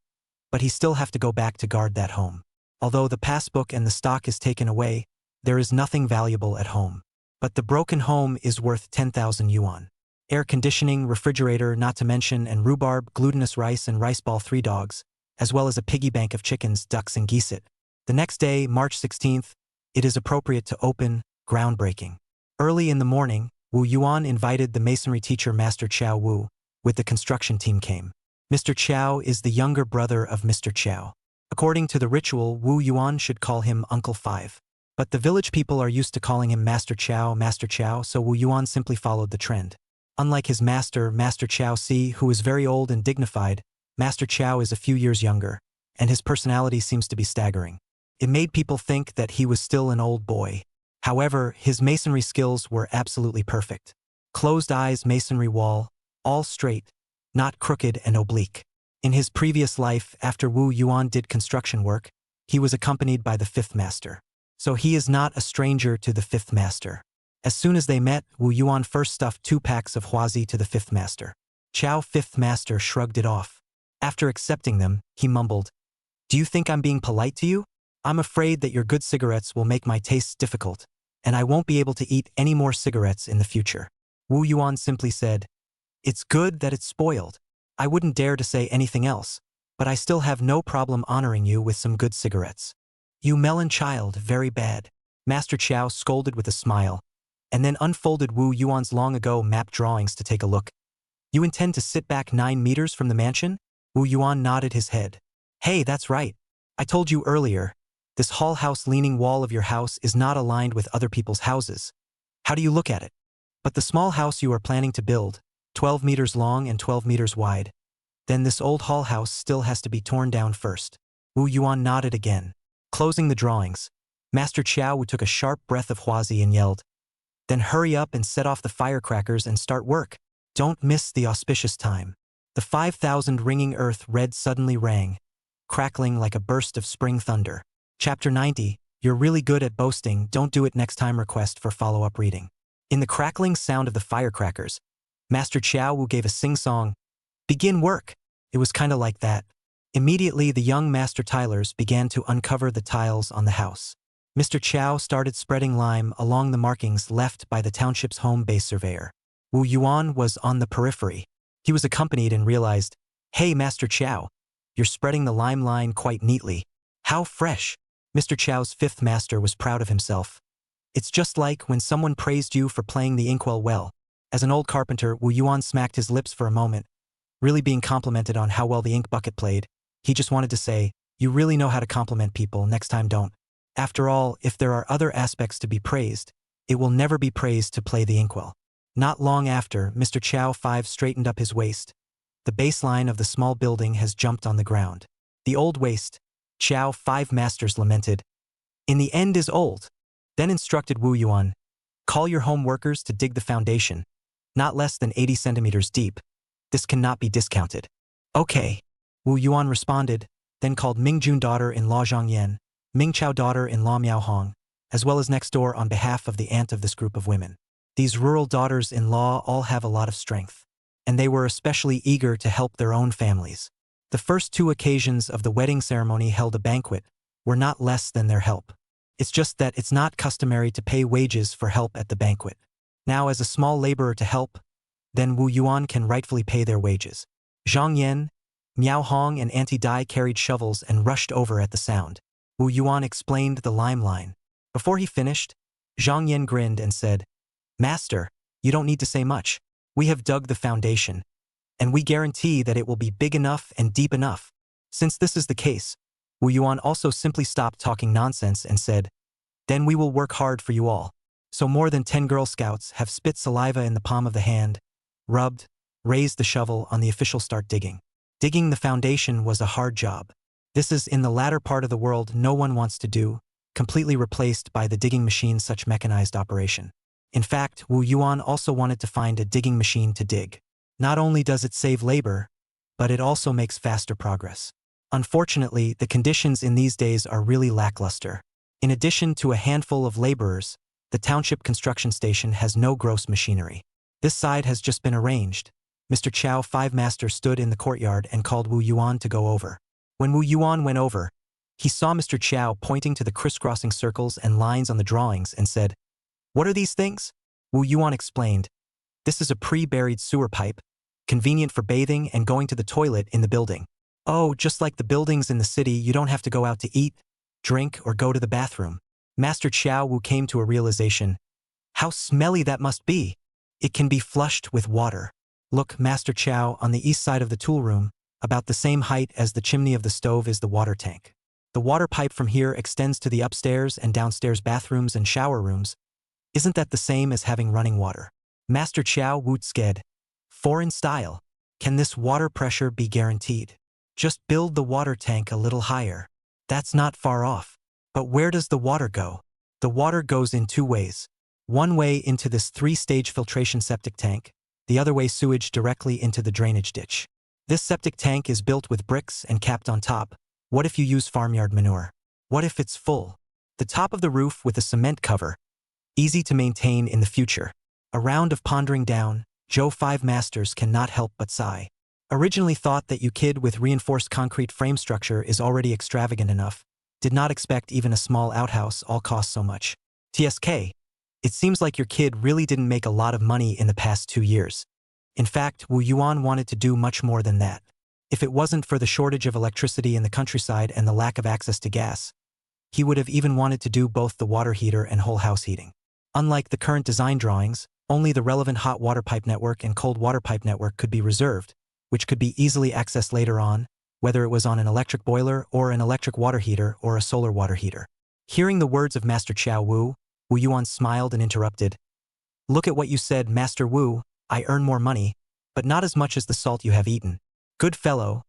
but he still have to go back to guard that home. Although the passbook and the stock is taken away, there is nothing valuable at home. But the broken home is worth 10,000 yuan. Air conditioning, refrigerator, not to mention, and rhubarb, glutinous rice and rice ball 3 dogs, as well as a piggy bank of chickens, ducks and geese. The next day, March 16th, it is appropriate to open, groundbreaking. Early in the morning, Wu Yuan invited the masonry teacher Master Chow Wu, with the construction team came. Mr. Chow is the younger brother of Mr. Chow. According to the ritual, Wu Yuan should call him Uncle 5. But the village people are used to calling him Master Chow, so Wu Yuan simply followed the trend. Unlike his master, Master Chow Si, who is very old and dignified, Master Chow is a few years younger, and his personality seems to be staggering. It made people think that he was still an old boy. However, his masonry skills were absolutely perfect. Closed eyes masonry wall, all straight, not crooked and oblique. In his previous life, after Wu Yuan did construction work, he was accompanied by the 5th master. So he is not a stranger to the 5th master. As soon as they met, Wu Yuan first stuffed 2 packs of huazi to the 5th master. Chow 5th master shrugged it off. After accepting them, he mumbled, "Do you think I'm being polite to you? I'm afraid that your good cigarettes will make my tastes difficult, and I won't be able to eat any more cigarettes in the future." Wu Yuan simply said, "It's good that it's spoiled. I wouldn't dare to say anything else, but I still have no problem honoring you with some good cigarettes." "You melon child, very bad." Master Chow scolded with a smile, and then unfolded Wu Yuan's long-ago map drawings to take a look. "You intend to sit back 9 meters from the mansion?" Wu Yuan nodded his head. "Hey, that's right. I told you earlier, this hall house leaning wall of your house is not aligned with other people's houses. How do you look at it? But the small house you are planning to build, 12 meters long and 12 meters wide, then this old hall house still has to be torn down first." Wu Yuan nodded again. Closing the drawings, Master Chow took a sharp breath of huazi and yelled, "Then hurry up and set off the firecrackers and start work. Don't miss the auspicious time." The 5,000 ringing earth red suddenly rang, crackling like a burst of spring thunder. Chapter 90, You're really good at boasting, don't do it next time. Request for follow-up reading. In the crackling sound of the firecrackers, Master Chow gave a sing-song, "Begin work." It was kinda like that. Immediately the young master tilers began to uncover the tiles on the house. Mr. Chow started spreading lime along the markings left by the township's home-based surveyor. Wu Yuan was on the periphery. He was accompanied and realized, "Hey, Master Chow, you're spreading the lime line quite neatly. How fresh." Mr. Chow's 5th master was proud of himself. "It's just like when someone praised you for playing the inkwell well." As an old carpenter, Wu Yuan smacked his lips for a moment, really being complimented on how well the ink bucket played. He just wanted to say, "You really know how to compliment people, next time don't." After all, if there are other aspects to be praised, it will never be praised to play the inkwell. Not long after, Mr. Chow 5 straightened up his waist. The baseline of the small building has jumped on the ground. The old waist, Chow 5 masters lamented, in the end is old. Then instructed Wu Yuan, call your home workers to dig the foundation, not less than 80 centimeters deep. This cannot be discounted. Okay, Wu Yuan responded, then called Ming Jun daughter-in-law Zhang Yan, Ming Chao daughter-in-law Miao Hong, as well as next door on behalf of the aunt of this group of women. These rural daughters-in-law all have a lot of strength, and they were especially eager to help their own families. The first 2 occasions of the wedding ceremony held a banquet were not less than their help. It's just that it's not customary to pay wages for help at the banquet. Now as a small laborer to help, then Wu Yuan can rightfully pay their wages. Zhang Yan, Miao Hong and Auntie Dai carried shovels and rushed over at the sound. Wu Yuan explained the lime line. Before he finished, Zhang Yan grinned and said, Master, you don't need to say much. We have dug the foundation, and we guarantee that it will be big enough and deep enough. Since this is the case, Wu Yuan also simply stopped talking nonsense and said, then we will work hard for you all. So more than 10 Girl Scouts have spit saliva in the palm of the hand, rubbed, raised the shovel on the official start digging. Digging the foundation was a hard job. This is in the latter part of the world no one wants to do, completely replaced by the digging machine such mechanized operation. In fact, Wu Yuan also wanted to find a digging machine to dig. Not only does it save labor, but it also makes faster progress. Unfortunately, the conditions in these days are really lackluster. In addition to a handful of laborers, the township construction station has no gross machinery. This side has just been arranged. Mr. Chow 5 Master stood in the courtyard and called Wu Yuan to go over. When Wu Yuan went over, he saw Mr. Chow pointing to the crisscrossing circles and lines on the drawings and said, What are these things? Wu Yuan explained, This is a pre-buried sewer pipe, convenient for bathing and going to the toilet in the building. Oh, just like the buildings in the city, you don't have to go out to eat, drink, or go to the bathroom. Master Chow Wu came to a realization. How smelly that must be. It can be flushed with water. Look, Master Chow, on the east side of the tool room, about the same height as the chimney of the stove is the water tank. The water pipe from here extends to the upstairs and downstairs bathrooms and shower rooms. Isn't that the same as having running water? Master Chow Wu sked. Foreign style. Can this water pressure be guaranteed? Just build the water tank a little higher. That's not far off. But where does the water go? The water goes in 2 ways. One way into this 3-stage filtration septic tank, the other way sewage directly into the drainage ditch. This septic tank is built with bricks and capped on top. What if you use farmyard manure? What if it's full? The top of the roof with a cement cover. Easy to maintain in the future. A round of pondering down, Joe 5 Masters cannot help but sigh. Originally thought that you kid with reinforced concrete frame structure is already extravagant enough. Did not expect even a small outhouse all cost so much. TSK. It seems like your kid really didn't make a lot of money in the past 2 years. In fact, Wu Yuan wanted to do much more than that. If it wasn't for the shortage of electricity in the countryside and the lack of access to gas, he would have even wanted to do both the water heater and whole house heating. Unlike the current design drawings, only the relevant hot water pipe network and cold water pipe network could be reserved, which could be easily accessed later on, whether it was on an electric boiler or an electric water heater or a solar water heater. Hearing the words of Master Chow Wu, Wu Yuan smiled and interrupted. Look at what you said, Master Wu. I earn more money, but not as much as the salt you have eaten. Good fellow.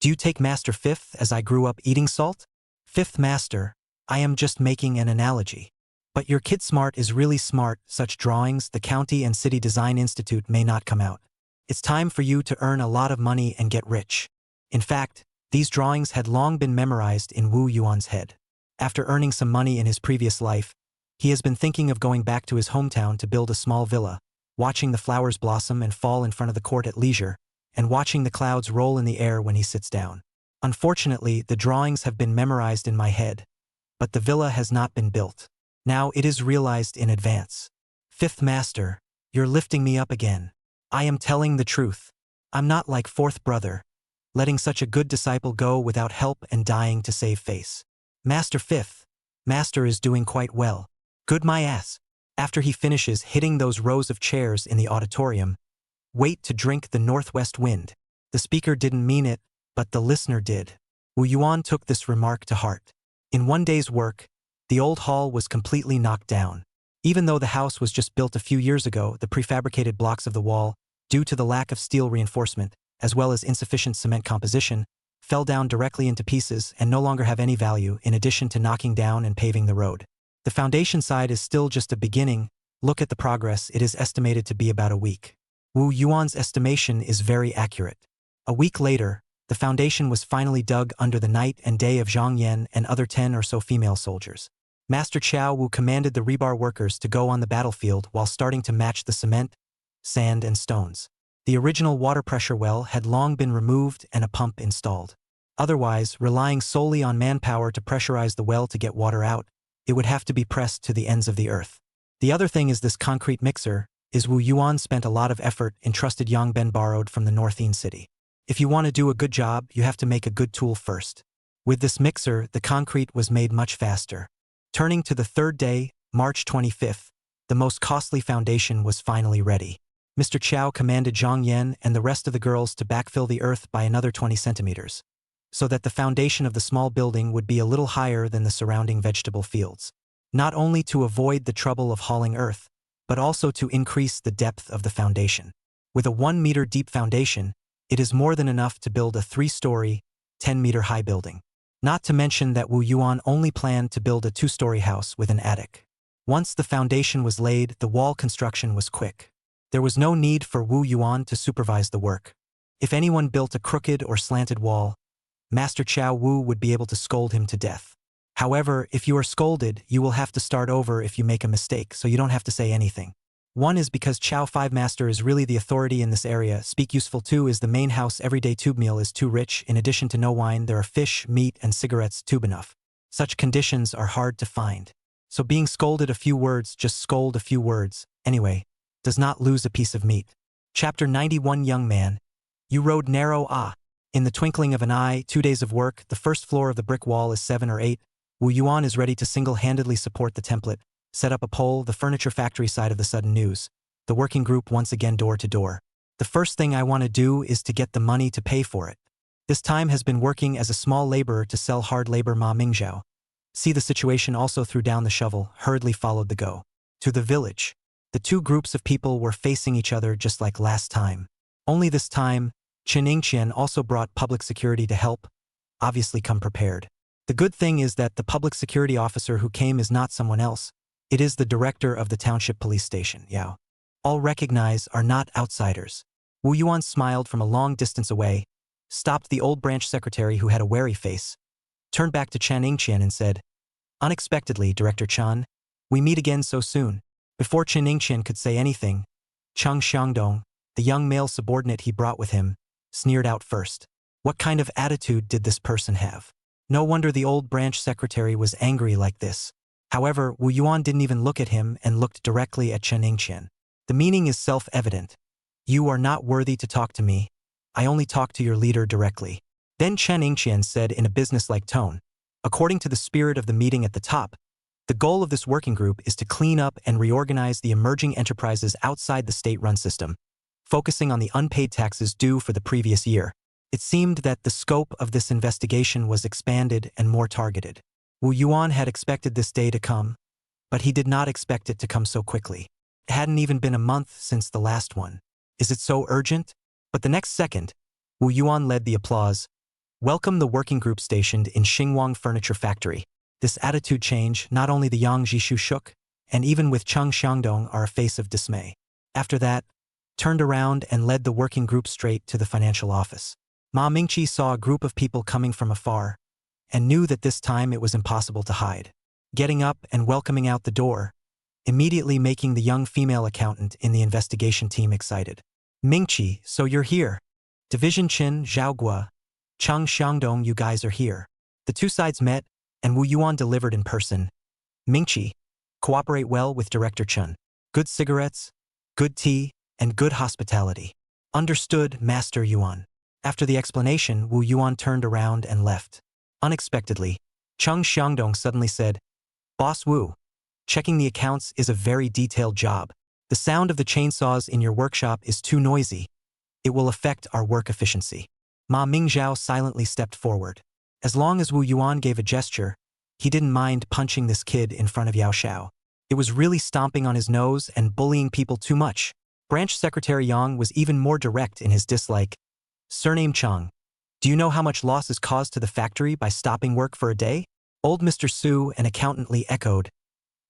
Do you take Master Fifth as I grew up eating salt? Fifth Master, I am just making an analogy. But your kid smart is really smart. Such drawings the County and City Design Institute may not come out. It's time for you to earn a lot of money and get rich. In fact, these drawings had long been memorized in Wu Yuan's head. After earning some money in his previous life, he has been thinking of going back to his hometown to build a small villa, watching the flowers blossom and fall in front of the court at leisure, and watching the clouds roll in the air when he sits down. Unfortunately, the drawings have been memorized in my head, but the villa has not been built. Now it is realized in advance. Fifth Master, you're lifting me up again. I am telling the truth. I'm not like fourth brother, letting such a good disciple go without help and dying to save face. Master Fifth, Master is doing quite well. Good my ass. After he finishes hitting those rows of chairs in the auditorium, wait to drink the northwest wind. The speaker didn't mean it, but the listener did. Wu Yuan took this remark to heart. In one day's work, the old hall was completely knocked down. Even though the house was just built a few years ago, the prefabricated blocks of the wall, due to the lack of steel reinforcement, as well as insufficient cement composition, fell down directly into pieces and no longer have any value in addition to knocking down and paving the road. The foundation side is still just a beginning. Look at the progress. It is estimated to be about a week. Wu Yuan's estimation is very accurate. A week later, the foundation was finally dug under the night and day of Zhang Yan and other 10 or so female soldiers. Master Qiao Wu commanded the rebar workers to go on the battlefield while starting to match the cement, sand and stones. The original water pressure well had long been removed and a pump installed. Otherwise, relying solely on manpower to pressurize the well to get water out, it would have to be pressed to the ends of the earth. The other thing is this concrete mixer, Wu Yuan spent a lot of effort and trusted Yang Ben borrowed from the Northern city. If you want to do a good job, you have to make a good tool first. With this mixer, the concrete was made much faster. Turning to the third day, March 25th, the most costly foundation was finally ready. Mr. Qiao commanded Zhang Yan and the rest of the girls to backfill the earth by another 20 centimeters, so that the foundation of the small building would be a little higher than the surrounding vegetable fields. Not only to avoid the trouble of hauling earth, but also to increase the depth of the foundation. With a 1-meter deep foundation, it is more than enough to build a 3-story, 10-meter high building. Not to mention that Wu Yuan only planned to build a 2-story house with an attic. Once the foundation was laid, the wall construction was quick. There was no need for Wu Yuan to supervise the work. If anyone built a crooked or slanted wall, Master Qiao Wu would be able to scold him to death. However, if you are scolded, you will have to start over if you make a mistake, so you don't have to say anything. One is because Qiao 5 Master is really the authority in this area. Speak useful. 2 is the main house everyday tube meal is too rich. In addition to no wine, there are fish, meat, and cigarettes. Tube enough. Such conditions are hard to find. So being scolded a few words, just scold a few words, anyway, does not lose a piece of meat. Chapter 91. Young man. You rode narrow. In the twinkling of an eye, 2 days of work, the first floor of the brick wall is 7 or 8. Wu Yuan is ready to single-handedly support the template, set up a pole, the furniture factory side of the sudden news. The working group once again door to door. The first thing I want to do is to get the money to pay for it. This time has been working as a small laborer to sell hard labor. Ma Mingzhao. See the situation also threw down the shovel, hurriedly followed the go. To the village. The two groups of people were facing each other just like last time. Only this time, Chen Yingqian also brought public security to help, obviously come prepared. The good thing is that the public security officer who came is not someone else. It is the director of the township police station, Yao. All recognize are not outsiders. Wu Yuan smiled from a long distance away, stopped the old branch secretary who had a wary face, turned back to Chen Yingqian and said, "Unexpectedly, Director Chen, we meet again so soon." Before Chen Yingqian could say anything, Cheng Xiangdong, the young male subordinate he brought with him, sneered out first. What kind of attitude did this person have? No wonder the old branch secretary was angry like this. However, Wu Yuan didn't even look at him and looked directly at Chen Yingqian. The meaning is self-evident. You are not worthy to talk to me. I only talk to your leader directly. Then Chen Yingqian said in a business-like tone, according to the spirit of the meeting at the top, the goal of this working group is to clean up and reorganize the emerging enterprises outside the state-run system, focusing on the unpaid taxes due for the previous year. It seemed that the scope of this investigation was expanded and more targeted. Wu Yuan had expected this day to come, but he did not expect it to come so quickly. It hadn't even been a month since the last one. Is it so urgent? But the next second, Wu Yuan led the applause. Welcome the working group stationed in Xingwang Furniture Factory. This attitude change, not only the Yang Jishu shook, and even with Cheng Xiangdong are a face of dismay. After that, turned around and led the working group straight to the financial office. Ma Mingqi saw a group of people coming from afar, and knew that this time it was impossible to hide. Getting up and welcoming out the door, immediately making the young female accountant in the investigation team excited. Mingqi, so you're here. Division Qin, Zhaogua, Cheng Xiangdong, you guys are here. The two sides met, and Wu Yuan delivered in person. Mingqi, cooperate well with Director Chen. Good cigarettes, good tea, and good hospitality. Understood, Master Yuan. After the explanation, Wu Yuan turned around and left. Unexpectedly, Cheng Xiangdong suddenly said, Boss Wu, checking the accounts is a very detailed job. The sound of the chainsaws in your workshop is too noisy. It will affect our work efficiency. Ma Mingzhao silently stepped forward. As long as Wu Yuan gave a gesture, he didn't mind punching this kid in front of Yao Xiao. It was really stomping on his nose and bullying people too much. Branch Secretary Yang was even more direct in his dislike. Surname Cheng. Do you know how much loss is caused to the factory by stopping work for a day? Old Mr. Su and accountantly echoed.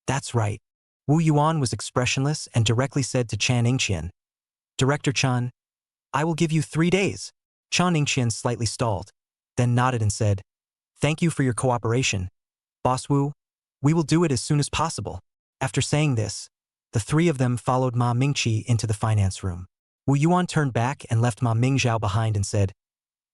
That's right. Wu Yuan was expressionless and directly said to Chan Yingqian. Director Chan, I will give you 3 days. Chan Yingqian slightly stalled, then nodded and said, Thank you for your cooperation. Boss Wu, we will do it as soon as possible. After saying this, the 3 of them followed Ma Mingqi into the finance room. Wu Yuan turned back and left Ma Mingzhao behind and said,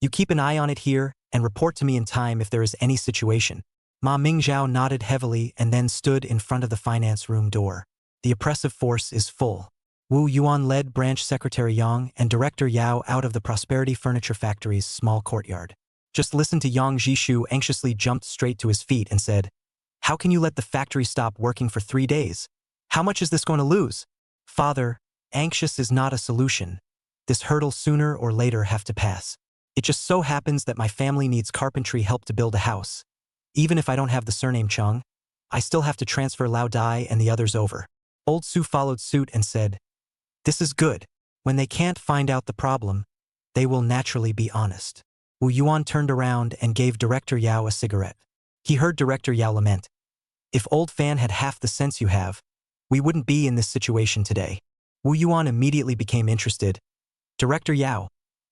You keep an eye on it here and report to me in time if there is any situation. Ma Mingzhao nodded heavily and then stood in front of the finance room door. The oppressive force is full. Wu Yuan led Branch Secretary Yang and Director Yao out of the Prosperity Furniture Factory's small courtyard. Just listen to Yang Jishu anxiously jumped straight to his feet and said, How can you let the factory stop working for 3 days? How much is this going to lose? Father, anxious is not a solution. This hurdle sooner or later have to pass. It just so happens that my family needs carpentry help to build a house. Even if I don't have the surname Cheng, I still have to transfer Lao Dai and the others over. Old Su followed suit and said, This is good. When they can't find out the problem, they will naturally be honest. Wu Yuan turned around and gave Director Yao a cigarette. He heard Director Yao lament. If Old Fan had half the sense you have, we wouldn't be in this situation today. Wu Yuan immediately became interested. Director Yao,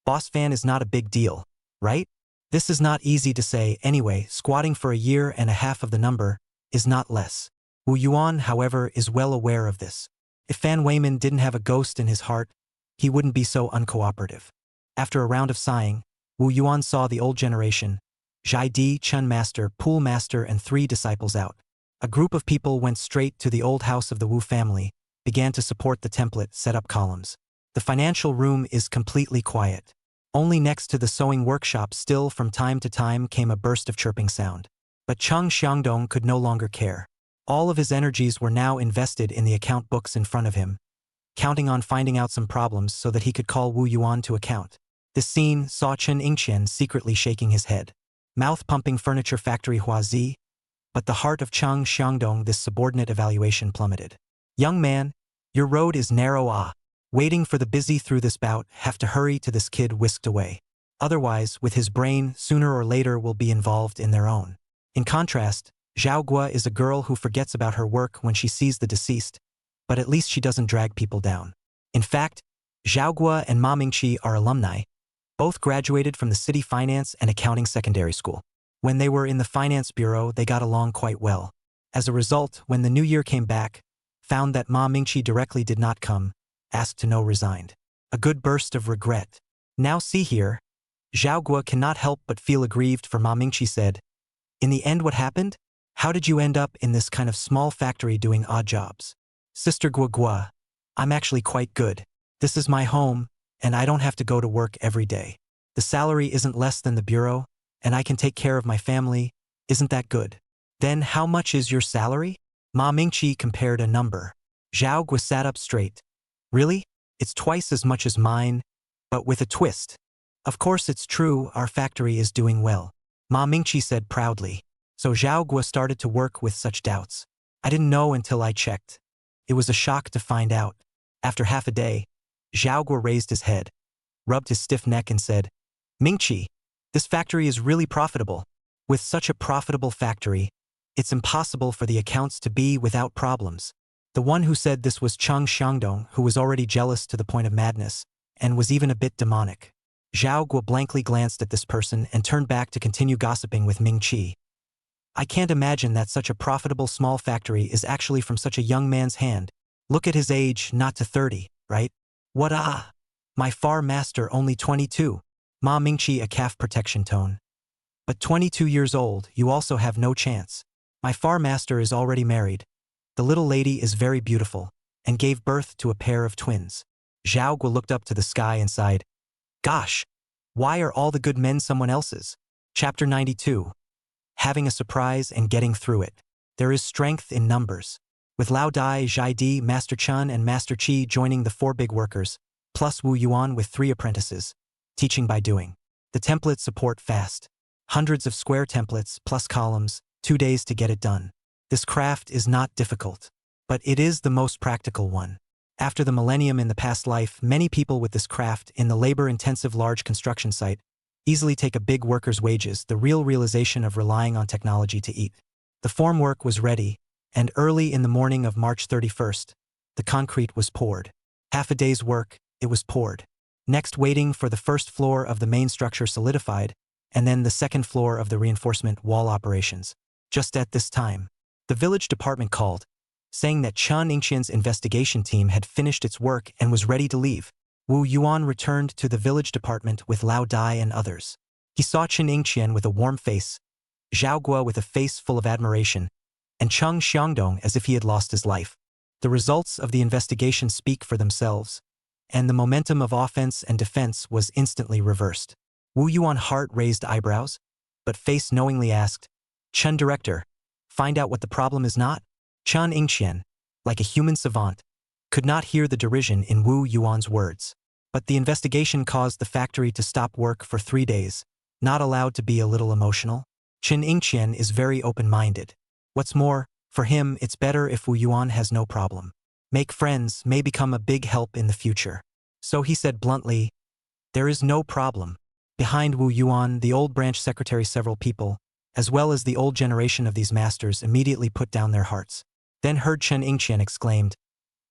Boss Fan is not a big deal, right? This is not easy to say anyway. Squatting for a year and a half of the number is not less. Wu Yuan, however, is well aware of this. If Fan Weiman didn't have a ghost in his heart, he wouldn't be so uncooperative. After a round of sighing, Wu Yuan saw the old generation, Zhai Di, Chun Master, Pool Master and 3 disciples out. A group of people went straight to the old house of the Wu family, began to support the template, set up columns. The financial room is completely quiet. Only next to the sewing workshop still from time to time came a burst of chirping sound. But Cheng Xiangdong could no longer care. All of his energies were now invested in the account books in front of him, counting on finding out some problems so that he could call Wu Yuan to account. This scene saw Chen Yingqian secretly shaking his head. Mouth-pumping furniture factory Huazi, but the heart of Cheng Xiangdong this subordinate evaluation plummeted. Young man, your road is narrow. Waiting for the busy through this bout, have to hurry to this kid whisked away. Otherwise, with his brain, sooner or later will be involved in their own. In contrast, Zhao Gua is a girl who forgets about her work when she sees the deceased, but at least she doesn't drag people down. In fact, Zhao Gua and Ma Mingqi are alumni, both graduated from the City Finance and Accounting Secondary School. When they were in the Finance Bureau, they got along quite well. As a result, when the new year came back, found that Ma Mingqi directly did not come, asked to know resigned. A good burst of regret. Now see here. Zhao Gua cannot help but feel aggrieved for Ma Mingqi said, In the end what happened? How did you end up in this kind of small factory doing odd jobs? Sister Gua Gua, I'm actually quite good. This is my home, and I don't have to go to work every day. The salary isn't less than the bureau, and I can take care of my family. Isn't that good? Then how much is your salary? Ma Mingqi compared a number. Zhao Gua sat up straight. Really? It's twice as much as mine, but with a twist. Of course it's true, our factory is doing well. Ma Mingqi said proudly. So Zhao Gua started to work with such doubts. I didn't know until I checked. It was a shock to find out. After half a day, Zhao Gua raised his head, rubbed his stiff neck and said, Mingqi, this factory is really profitable. With such a profitable factory, it's impossible for the accounts to be without problems. The one who said this was Cheng Xiangdong, who was already jealous to the point of madness, and was even a bit demonic. Zhao Gua blankly glanced at this person and turned back to continue gossiping with Mingqi. I can't imagine that such a profitable small factory is actually from such a young man's hand. Look at his age, not to 30, right? What my far master only 22. Ma Mingqi a calf protection tone. But 22 years old, you also have no chance. My far master is already married. The little lady is very beautiful, and gave birth to a pair of twins. Zhao Gua looked up to the sky and sighed. Gosh, why are all the good men someone else's? Chapter 92. Having a surprise and getting through it. There is strength in numbers. With Lao Dai, Zhai Di, Master Chun and Master Qi joining the 4 big workers, plus Wu Yuan with 3 apprentices, teaching by doing. The template support fast. Hundreds of square templates plus columns, 2 days to get it done. This craft is not difficult, but it is the most practical one. After the millennium in the past life, many people with this craft in the labor-intensive large construction site easily take a big worker's wages, the real realization of relying on technology to eat. The formwork was ready, and early in the morning of March 31st, the concrete was poured. Half a day's work, it was poured. Next, waiting for the first floor of the main structure solidified, and then the second floor of the reinforcement wall operations. Just at this time, the village department called, saying that Chen Yingqian's investigation team had finished its work and was ready to leave. Wu Yuan returned to the village department with Lao Dai and others. He saw Chen Yingqian with a warm face, Zhao Guo with a face full of admiration, and Cheng Xiangdong as if he had lost his life. The results of the investigation speak for themselves, and the momentum of offense and defense was instantly reversed. Wu Yuan heart-raised eyebrows, but face knowingly asked, "Chen Director, find out what the problem is not?" Chen Yingqian, like a human savant, could not hear the derision in Wu Yuan's words. But the investigation caused the factory to stop work for 3 days, not allowed to be a little emotional. Chen Yingqian is very open-minded. What's more, for him it's better if Wu Yuan has no problem. Make friends may become a big help in the future. So he said bluntly, "There is no problem." Behind Wu Yuan, the old branch secretary, several people, as well as the old generation of these masters, immediately put down their hearts. Then heard Chen Yingqian exclaimed,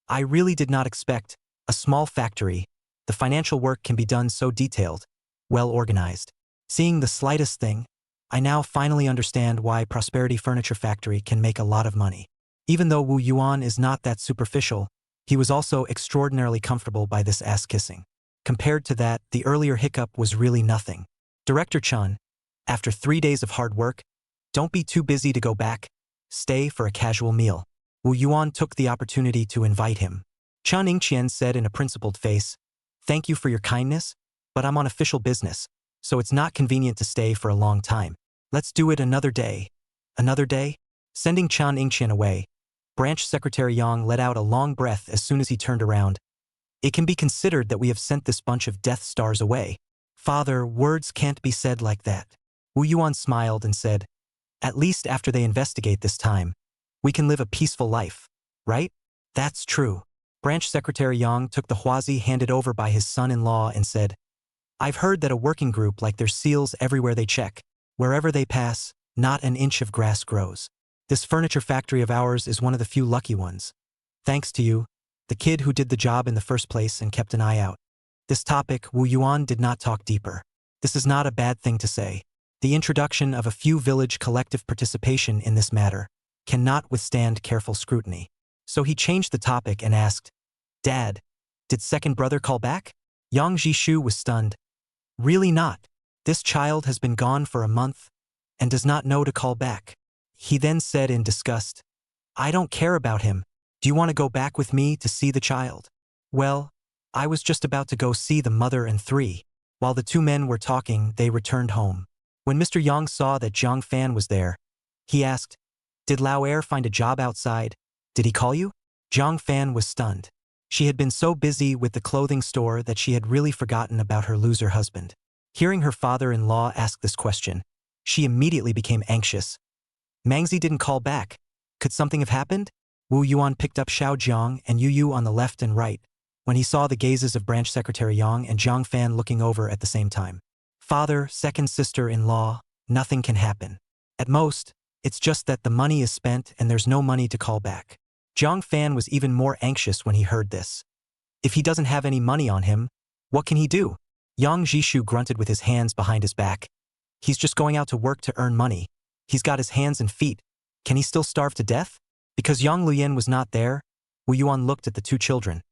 "I really did not expect a small factory. The financial work can be done so detailed, well organized. Seeing the slightest thing, I now finally understand why Prosperity Furniture Factory can make a lot of money." Even though Wu Yuan is not that superficial, he was also extraordinarily comfortable by this ass-kissing. Compared to that, the earlier hiccup was really nothing. "Director Chen, after 3 days of hard work, don't be too busy to go back. Stay for a casual meal." Wu Yuan took the opportunity to invite him. Chen Yingqian said in a principled face, "Thank you for your kindness, but I'm on official business, so it's not convenient to stay for a long time. Let's do it another day." Another day? Sending Chen Yingqian away, Branch Secretary Yang let out a long breath as soon as he turned around. "It can be considered that we have sent this bunch of Death Stars away." "Father, words can't be said like that." Wu Yuan smiled and said, "At least after they investigate this time, we can live a peaceful life, right?" "That's true." Branch Secretary Yang took the huazi handed over by his son-in-law and said, "I've heard that a working group like their seals everywhere they check. Wherever they pass, not an inch of grass grows. This furniture factory of ours is one of the few lucky ones. Thanks to you, the kid who did the job in the first place and kept an eye out." This topic, Wu Yuan did not talk deeper. This is not a bad thing to say. The introduction of a few village collective participation in this matter cannot withstand careful scrutiny. So he changed the topic and asked, "Dad, did second brother call back?" Yang Jishu was stunned. "Really not. This child has been gone for a month and does not know to call back." He then said in disgust, "I don't care about him. Do you want to go back with me to see the child?" "Well, I was just about to go see the mother and 3. While the 2 men were talking, they returned home. When Mr. Yang saw that Zhang Fan was there, he asked, "Did Lao Er find a job outside? Did he call you?" Zhang Fan was stunned. She had been so busy with the clothing store that she had really forgotten about her loser husband. Hearing her father-in-law ask this question, she immediately became anxious. Mangzi didn't call back. Could something have happened? Wu Yuan picked up Xiao Jiang and Yu Yu on the left and right, when he saw the gazes of Branch Secretary Yang and Zhang Fan looking over at the same time. "Father, second sister-in-law, nothing can happen. At most, it's just that the money is spent and there's no money to call back." Zhang Fan was even more anxious when he heard this. If he doesn't have any money on him, what can he do? Yang Jishu grunted with his hands behind his back. "He's just going out to work to earn money. He's got his hands and feet. Can he still starve to death?" Because Yang Luyan was not there, Wu Yuan looked at the 2 children,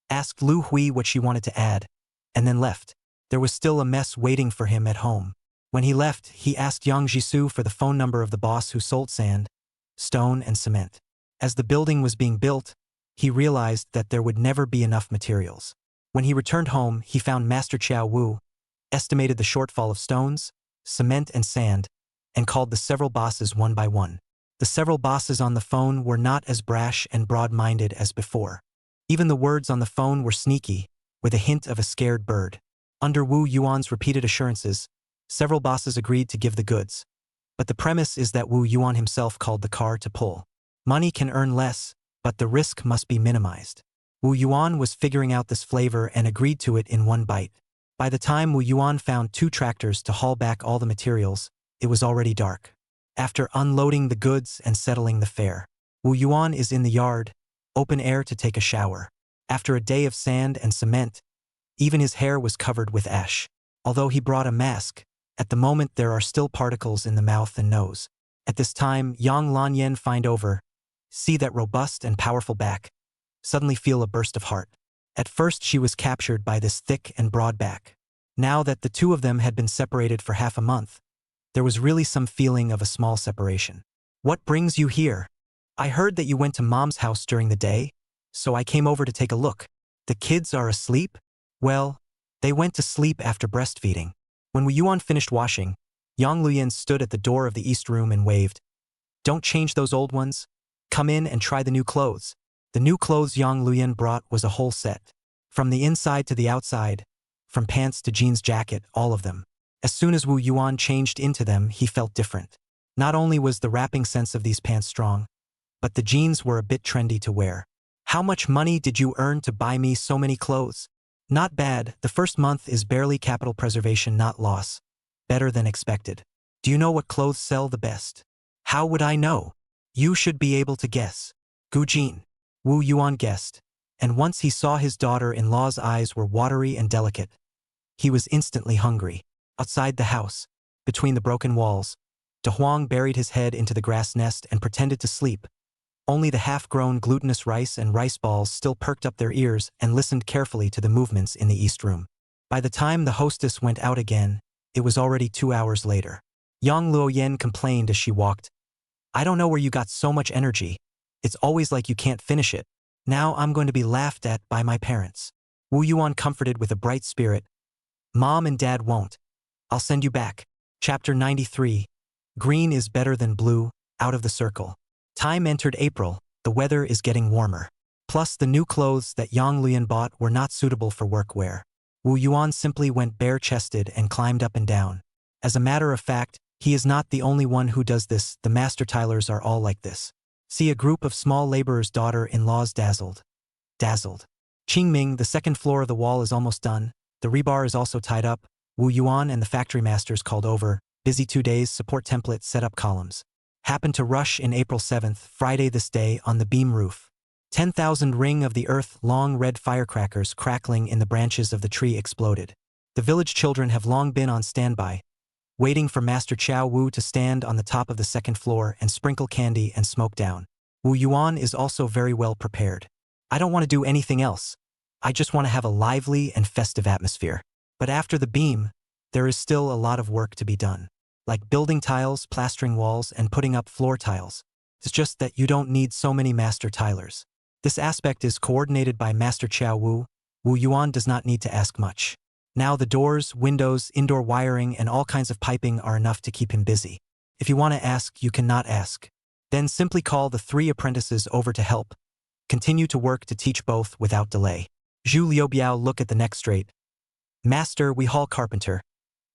asked Lu Hui what she wanted to add, and then left. There was still a mess waiting for him at home. When he left, he asked Yang Jisoo for the phone number of the boss who sold sand, stone, and cement. As the building was being built, he realized that there would never be enough materials. When he returned home, he found Master Chiao Wu, estimated the shortfall of stones, cement, and sand, and called the several bosses one by one. The several bosses on the phone were not as brash and broad-minded as before. Even the words on the phone were sneaky. with a hint of a scared bird. Under Wu Yuan's repeated assurances, several bosses agreed to give the goods. But the premise is that Wu Yuan himself called the car to pull. Money can earn less, but the risk must be minimized. Wu Yuan was figuring out this flavor and agreed to it in one bite. By the time Wu Yuan found 2 tractors to haul back all the materials, it was already dark. After unloading the goods and settling the fare, Wu Yuan is in the yard, open air to take a shower. After a day of sand and cement, even his hair was covered with ash. Although he brought a mask, at the moment there are still particles in the mouth and nose. At this time, Yang Lanyan find over, see that robust and powerful back, suddenly feel a burst of heart. At first she was captured by this thick and broad back. Now that the two of them had been separated for half a month, there was really some feeling of a small separation. What brings you here? I heard that you went to Mom's house during the day, so I came over to take a look. The kids are asleep? Well, they went to sleep after breastfeeding. When Wu Yuan finished washing, Yang Luyan stood at the door of the east room and waved. Don't change those old ones. Come in and try the new clothes. The new clothes Yang Luyan brought was a whole set. From the inside to the outside, from pants to jeans jacket, all of them. As soon as Wu Yuan changed into them, he felt different. Not only was the wrapping sense of these pants strong, but the jeans were a bit trendy to wear. How much money did you earn to buy me so many clothes? Not bad, the first month is barely capital preservation, not loss. Better than expected. Do you know what clothes sell the best? How would I know? You should be able to guess. Gu Jin. Wu Yuan guessed, and once he saw his daughter-in-law's eyes were watery and delicate. He was instantly hungry. Outside the house, between the broken walls, De Huang buried his head into the grass nest and pretended to sleep. Only the half-grown glutinous rice and rice balls still perked up their ears and listened carefully to the movements in the east room. By the time the hostess went out again, it was already 2 hours later. Yang Luoyen complained as she walked. I don't know where you got so much energy. It's always like you can't finish it. Now I'm going to be laughed at by my parents. Wu Yuan comforted with a bright spirit. Mom and Dad won't. I'll send you back. Chapter 93. Green is better than blue, out of the circle. Time entered April, the weather is getting warmer. Plus the new clothes that Yang Luyan bought were not suitable for work wear. Wu Yuan simply went bare-chested and climbed up and down. As a matter of fact, he is not the only one who does this, the master tilers are all like this. See a group of small laborers' daughter-in-laws dazzled. Qingming, the second floor of the wall is almost done. The rebar is also tied up. Wu Yuan and the factory masters called over. Busy 2 days, support template, set up columns. Happened to rush in April 7th, Friday this day, on the beam roof. 10,000 ring of the earth, long red firecrackers crackling in the branches of the tree exploded. The village children have long been on standby, waiting for Master Qiao Wu to stand on the top of the second floor and sprinkle candy and smoke down. Wu Yuan is also very well prepared. I don't want to do anything else. I just want to have a lively and festive atmosphere. But after the beam, there is still a lot of work to be done. Like building tiles, plastering walls, and putting up floor tiles. It's just that you don't need so many master tilers. This aspect is coordinated by Master Qiao Wu. Wu Yuan does not need to ask much. Now the doors, windows, indoor wiring, and all kinds of piping are enough to keep him busy. If you want to ask, you cannot ask. Then simply call the 3 apprentices over to help. Continue to work to teach both without delay. Zhu Liubiao look at the neck straight. Master, we haul carpenter.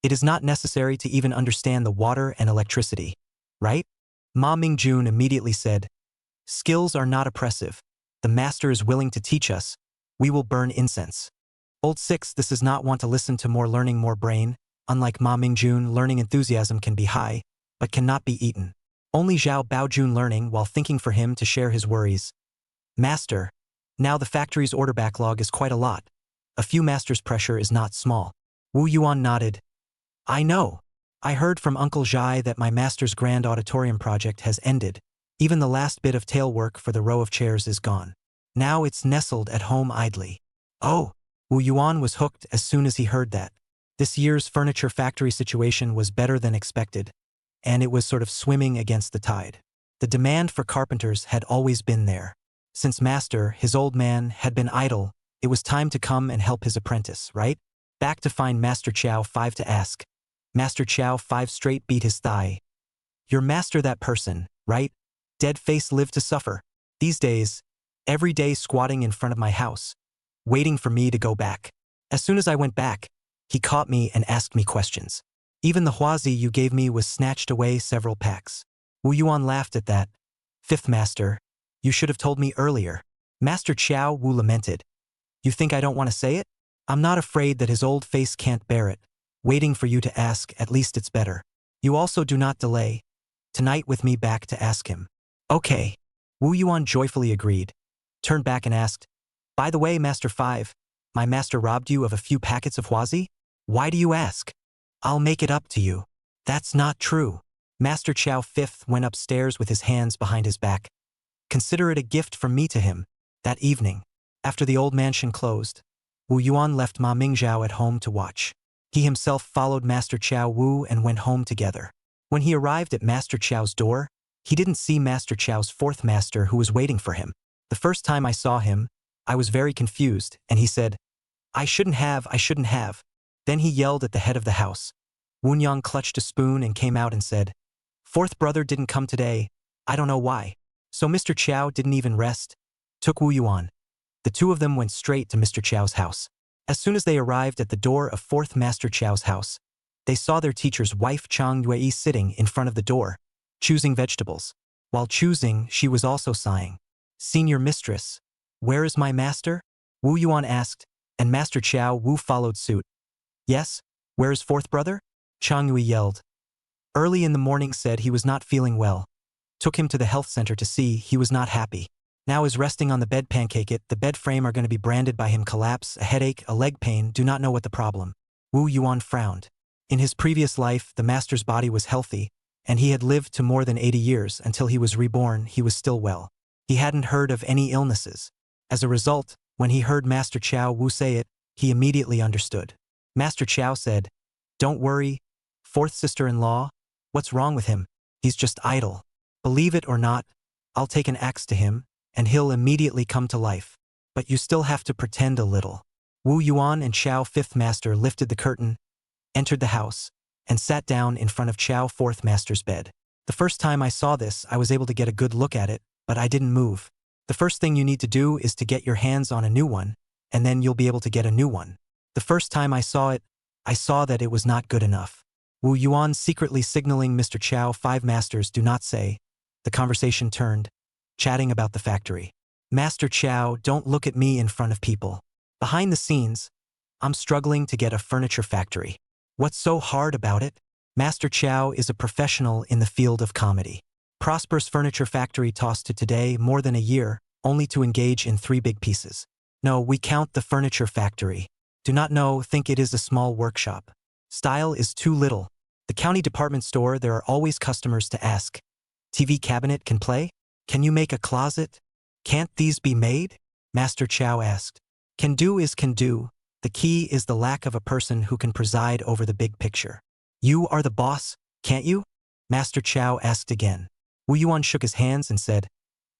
It is not necessary to even understand the water and electricity, right? Ma Mingjun immediately said, skills are not oppressive. The master is willing to teach us. We will burn incense. Old 6, this does not want to listen to more learning, more brain. Unlike Ma Mingjun, learning enthusiasm can be high, but cannot be eaten. Only Zhao Baojun learning while thinking for him to share his worries. Master, now the factory's order backlog is quite a lot. A few masters' pressure is not small. Wu Yuan nodded. I know. I heard from Uncle Zhai that my master's grand auditorium project has ended. Even the last bit of tail work for the row of chairs is gone. Now it's nestled at home idly. Oh, Wu Yuan was hooked as soon as he heard that. This year's furniture factory situation was better than expected, and it was sort of swimming against the tide. The demand for carpenters had always been there. Since Master, his old man, had been idle, it was time to come and help his apprentice, right? Back to find Master Qiao 5 to ask. Master Qiao 5 straight beat his thigh. Your master that person, right? Dead face live to suffer. These days, every day squatting in front of my house, waiting for me to go back. As soon as I went back, he caught me and asked me questions. Even the huazi you gave me was snatched away several packs. Wu Yuan laughed at that. Fifth master, you should have told me earlier. Master Chow Wu lamented. You think I don't want to say it? I'm not afraid that his old face can't bear it. Waiting for you to ask, at least it's better. You also do not delay. Tonight with me back to ask him. Okay. Wu Yuan joyfully agreed. Turned back and asked, by the way, Master 5, my master robbed you of a few packets of huazi? Why do you ask? I'll make it up to you. That's not true. Master Chow Fifth went upstairs with his hands behind his back. Consider it a gift from me to him. That evening, after the old mansion closed, Wu Yuan left Ma Mingzhao at home to watch. He himself followed Master Chow Wu and went home together. When he arrived at Master Chow's door, he didn't see Master Chow's fourth master who was waiting for him. The first time I saw him, I was very confused, and he said, I shouldn't have. Then he yelled at the head of the house. Wunyang clutched a spoon and came out and said, Fourth brother didn't come today. I don't know why. So Mr. Chow didn't even rest. Took Wu Yuan. The two of them went straight to Mr. Chow's house. As soon as they arrived at the door of fourth Master Chow's house, they saw their teacher's wife Chang Yue sitting in front of the door, choosing vegetables. While choosing, she was also sighing. Senior mistress, where is my master? Wu Yuan asked, and Master Chow Wu followed suit. Yes, where is fourth brother? Chang Yue yelled. Early in the morning said he was not feeling well. Took him to the health center to see, he was not happy. Now is resting on the bed. Pancake it, the bed frame are going to be branded by him. Collapse, a headache, a leg pain, do not know what the problem. Wu Yuan frowned. In his previous life, the master's body was healthy, and he had lived to more than 80 years. Until he was reborn, he was still well. He hadn't heard of any illnesses. As a result, when he heard Master Chow Wu say it, he immediately understood. Master Chow said, Don't worry, fourth sister-in-law, what's wrong with him? He's just idle. Believe it or not, I'll take an axe to him, and he'll immediately come to life. But you still have to pretend a little. Wu Yuan and Chow Fifth Master lifted the curtain, entered the house, and sat down in front of Chow Fourth Master's bed. The first time I saw this, I was able to get a good look at it, but I didn't move. The first thing you need to do is to get your hands on a new one, and then you'll be able to get a new one. The first time I saw it, I saw that it was not good enough. Wu Yuan secretly signaling Mr. Chow Five Masters do not say. The conversation turned, chatting about the factory. Master Chow, don't look at me in front of people. Behind the scenes, I'm struggling to get a furniture factory. What's so hard about it? Master Chow is a professional in the field of comedy. Prosperous furniture factory tossed to today more than a year, only to engage in 3 big pieces. No, we count the furniture factory. Do not know, think it is a small workshop. Style is too little. The county department store, there are always customers to ask. TV cabinet can play? Can you make a closet? Can't these be made? Master Chow asked. Can do is can do. The key is the lack of a person who can preside over the big picture. You are the boss, can't you? Master Chow asked again. Wu Yuan shook his hands and said,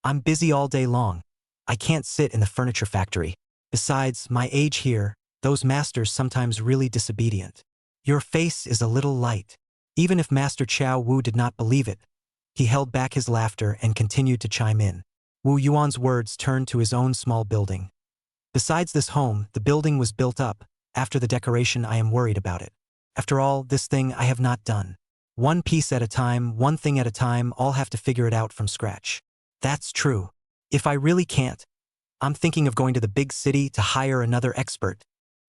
I'm busy all day long. I can't sit in the furniture factory. Besides, my age here, those masters sometimes really disobedient. Your face is a little light. Even if Master Chow Wu did not believe it, he held back his laughter and continued to chime in. Wu Yuan's words turned to his own small building. Besides this home, the building was built up. After the decoration, I am worried about it. After all, this thing I have not done. One piece at a time, one thing at a time, I'll have to figure it out from scratch. That's true. If I really can't, I'm thinking of going to the big city to hire another expert.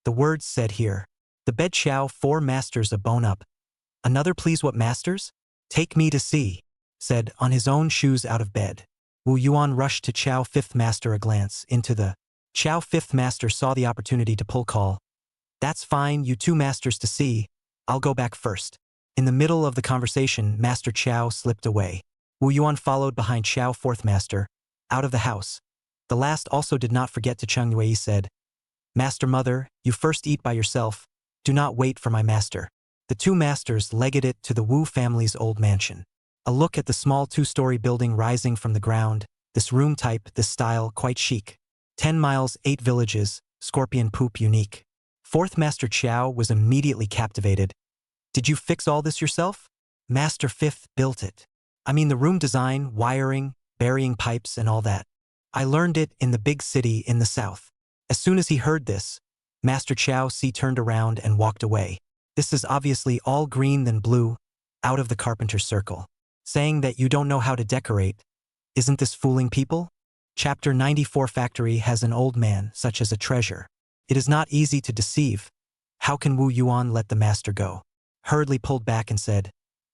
The words said here. The bed Chow 4 Masters a bone up. Another please what masters? Take me to see, said, on his own shoes out of bed. Wu Yuan rushed to Chow Fifth Master a glance into the. Chow Fifth Master saw the opportunity to pull call. That's fine, you 2 masters to see. I'll go back first. In the middle of the conversation, Master Chow slipped away. Wu Yuan followed behind Chow Fourth Master, out of the house. The last also did not forget to Chang Yue said, Master Mother, you first eat by yourself. Do not wait for my master. The 2 masters legged it to the Wu family's old mansion. A look at the small 2-story building rising from the ground, this room type, this style, quite chic. 10 miles, 8 villages, scorpion poop unique. Fourth Master Chow was immediately captivated. Did you fix all this yourself? Master Fifth built it. I mean the room design, wiring, burying pipes and all that. I learned it in the big city in the south. As soon as he heard this, Master Chow Si turned around and walked away. This is obviously all green than blue, out of the carpenter's circle. Saying that you don't know how to decorate, isn't this fooling people? Chapter 94 Factory has an old man, such as a treasure. It is not easy to deceive. How can Wu Yuan let the master go? Hurriedly pulled back and said,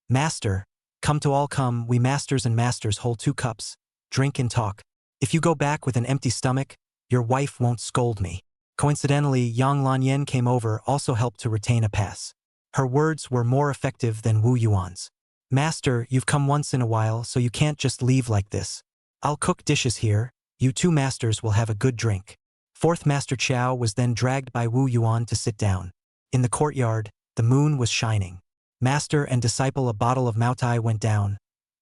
Master, come to all come, we masters and masters hold 2 cups, drink and talk. If you go back with an empty stomach, your wife won't scold me. Coincidentally, Yang Lanyan came over, also helped to retain a pass. Her words were more effective than Wu Yuan's. Master, you've come once in a while, so you can't just leave like this. I'll cook dishes here, you 2 masters will have a good drink. 4th Master Chow was then dragged by Wu Yuan to sit down. In the courtyard, the moon was shining. Master and disciple a bottle of Maotai went down.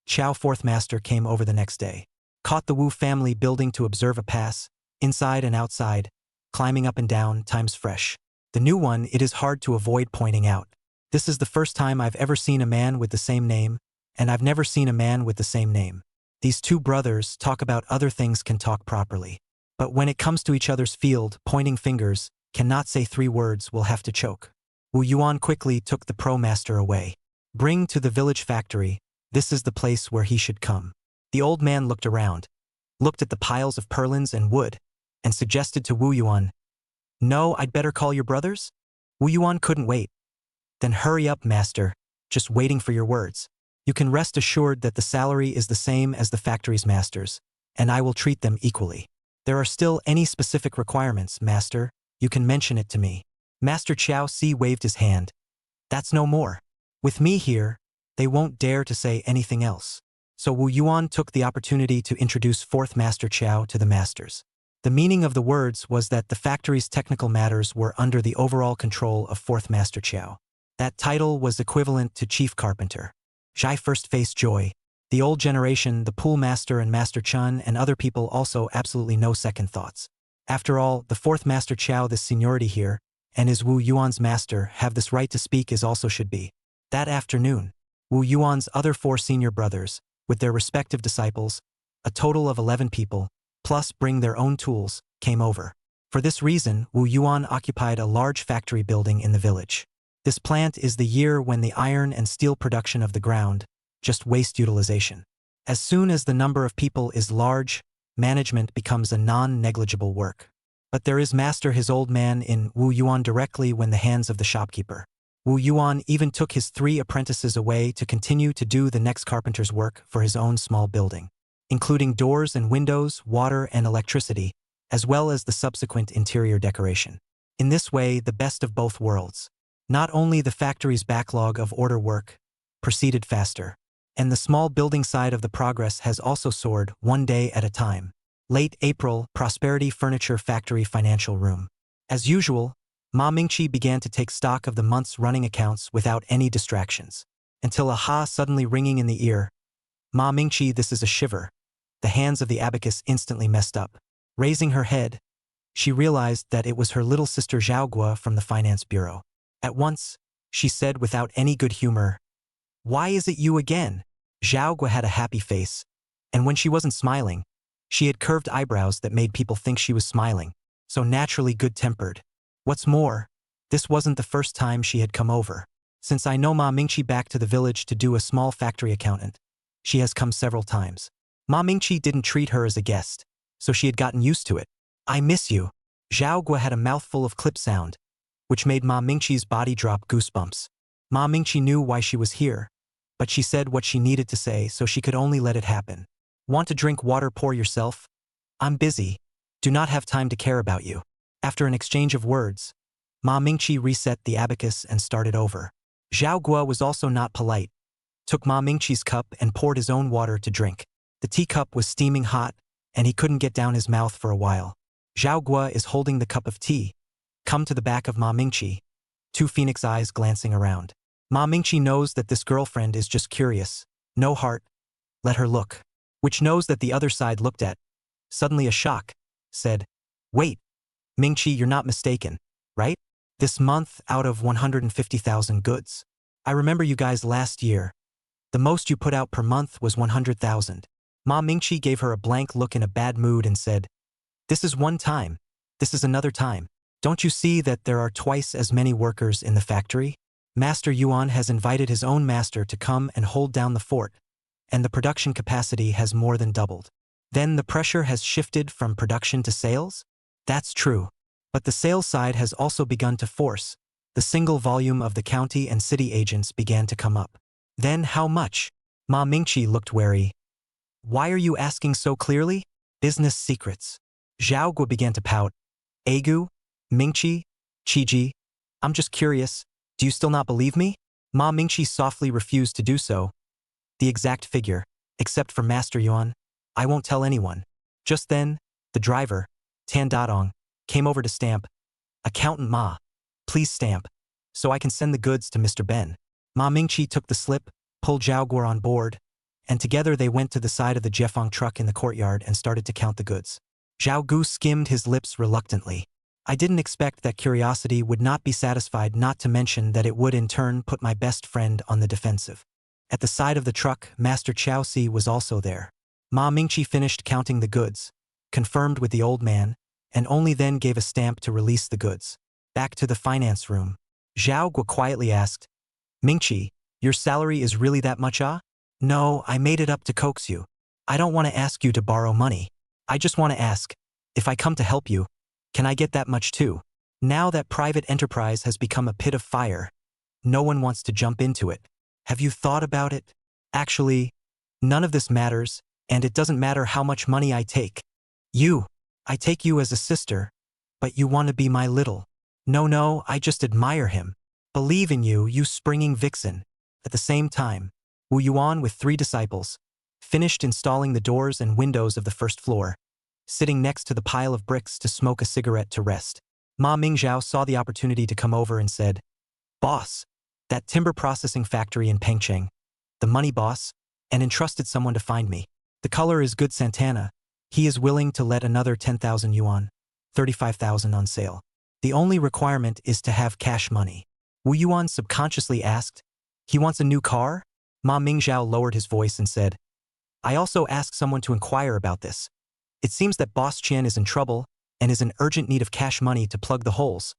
Chow 4th Master came over the next day. Caught the Wu family building to observe a pass, inside and outside, climbing up and down, times fresh. The new one it is hard to avoid pointing out. This is the first time I've ever seen a man with the same name, and I've never seen a man with the same name. These 2 brothers talk about other things can talk properly. But when it comes to each other's field, pointing fingers, cannot say 3 words, will have to choke. Wu Yuan quickly took the pro-master away. Bring to the village factory, this is the place where he should come. The old man looked around, looked at the piles of purlins and wood, and suggested to Wu Yuan, No, I'd better call your brothers? Wu Yuan couldn't wait. Then hurry up, master, just waiting for your words. You can rest assured that the salary is the same as the factory's masters, and I will treat them equally. There are still any specific requirements, master, you can mention it to me. Master Chow Si waved his hand. That's no more. With me here, they won't dare to say anything else. So Wu Yuan took the opportunity to introduce 4th Master Chow to the masters. The meaning of the words was that the factory's technical matters were under the overall control of 4th Master Chow. That title was equivalent to Chief Carpenter. Zhai first faced joy. The old generation, the Pool Master and Master Chun and other people also absolutely no second thoughts. After all, the 4th Master Chow this seniority here, and is Wu Yuan's master, have this right to speak as also should be. That afternoon, Wu Yuan's other 4 senior brothers, with their respective disciples, a total of 11 people, plus bring their own tools, came over. For this reason, Wu Yuan occupied a large factory building in the village. This plant is the year when the iron and steel production of the ground, just waste utilization. As soon as the number of people is large, management becomes a non-negligible work. But there is master his old man in Wu Yuan directly when the hands of the shopkeeper. Wu Yuan even took his 3 apprentices away to continue to do the next carpenter's work for his own small building, including doors and windows, water and electricity, as well as the subsequent interior decoration. In this way, the best of both worlds. Not only the factory's backlog of order work proceeded faster, and the small building side of the progress has also soared 1 day at a time. Late April, Prosperity Furniture Factory Financial Room. As usual, Ma Mingqi began to take stock of the month's running accounts without any distractions, until a ha suddenly ringing in the ear. Ma Mingqi, this is a shiver. The hands of the abacus instantly messed up. Raising her head, she realized that it was her little sister Zhaogua from the Finance Bureau. At once, she said without any good humor, Why is it you again? Zhaogua had a happy face, and when she wasn't smiling, she had curved eyebrows that made people think she was smiling, so naturally good-tempered. What's more, this wasn't the first time she had come over. Since I know Ma Mingqi back to the village to do a small factory accountant, she has come several times. Ma Mingqi didn't treat her as a guest, so she had gotten used to it. I miss you. Zhaogua had a mouthful of clip sound, which made Ma Mingqi's body drop goosebumps. Ma Mingqi knew why she was here, but she said what she needed to say, so she could only let it happen. Want to drink water? Pour yourself. I'm busy. Do not have time to care about you. After an exchange of words, Ma Mingqi reset the abacus and started over. Zhaogua was also not polite, took Ma Mingqi's cup and poured his own water to drink. The teacup was steaming hot, and he couldn't get down his mouth for a while. Zhaogua is holding the cup of tea. Come to the back of Ma Mingqi, 2 phoenix eyes glancing around. Ma Mingqi knows that this girlfriend is just curious, no heart, let her look. Which knows that the other side looked at. Suddenly a shock, said, Wait, Mingqi, you're not mistaken, right? This month out of 150,000 goods. I remember you guys last year. The most you put out per month was 100,000. Ma Mingqi gave her a blank look in a bad mood and said, This is one time. This is another time. Don't you see that there are twice as many workers in the factory? Master Yuan has invited his own master to come and hold down the fort, and the production capacity has more than doubled. Then the pressure has shifted from production to sales? That's true. But the sales side has also begun to force. The single volume of the county and city agents began to come up. Then how much? Ma Mingqi looked wary. Why are you asking so clearly? Business secrets. Zhao Guo began to pout. Agu? Mingqi? Qiji? I'm just curious. Do you still not believe me? Ma Mingqi softly refused to do so. The exact figure, except for Master Yuan. I won't tell anyone. Just then, the driver, Tan Dadong, came over to stamp. Accountant Ma, please stamp, so I can send the goods to Mr. Ben. Ma Mingqi took the slip, pulled Zhao Guo on board, and together they went to the side of the Jiefeng truck in the courtyard and started to count the goods. Zhao Gu skimmed his lips reluctantly. I didn't expect that curiosity would not be satisfied, not to mention that it would in turn put my best friend on the defensive. At the side of the truck, Master Chao Si was also there. Ma Mingqi finished counting the goods, confirmed with the old man, and only then gave a stamp to release the goods. Back to the finance room. Zhao Guo quietly asked, Mingqi, your salary is really that much, ah? No, I made it up to coax you. I don't want to ask you to borrow money. I just want to ask, if I come to help you, can I get that much too? Now that private enterprise has become a pit of fire, no one wants to jump into it. Have you thought about it? Actually, none of this matters, and it doesn't matter how much money I take. I take you as a sister, but you want to be my little. No, I just admire him. Believe in you, you springing vixen. At the same time, Wu Yuan with 3 disciples finished installing the doors and windows of the first floor, sitting next to the pile of bricks to smoke a cigarette to rest. Ma Mingzhao saw the opportunity to come over and said, Boss, that timber processing factory in Pengcheng, the money boss, and entrusted someone to find me. The color is good Santana. He is willing to let another 10,000 yuan, 35,000 on sale. The only requirement is to have cash money. Wu Yuan subconsciously asked, he wants a new car? Ma Mingzhao lowered his voice and said, I also asked someone to inquire about this. It seems that Boss Qian is in trouble and is in urgent need of cash money to plug the holes,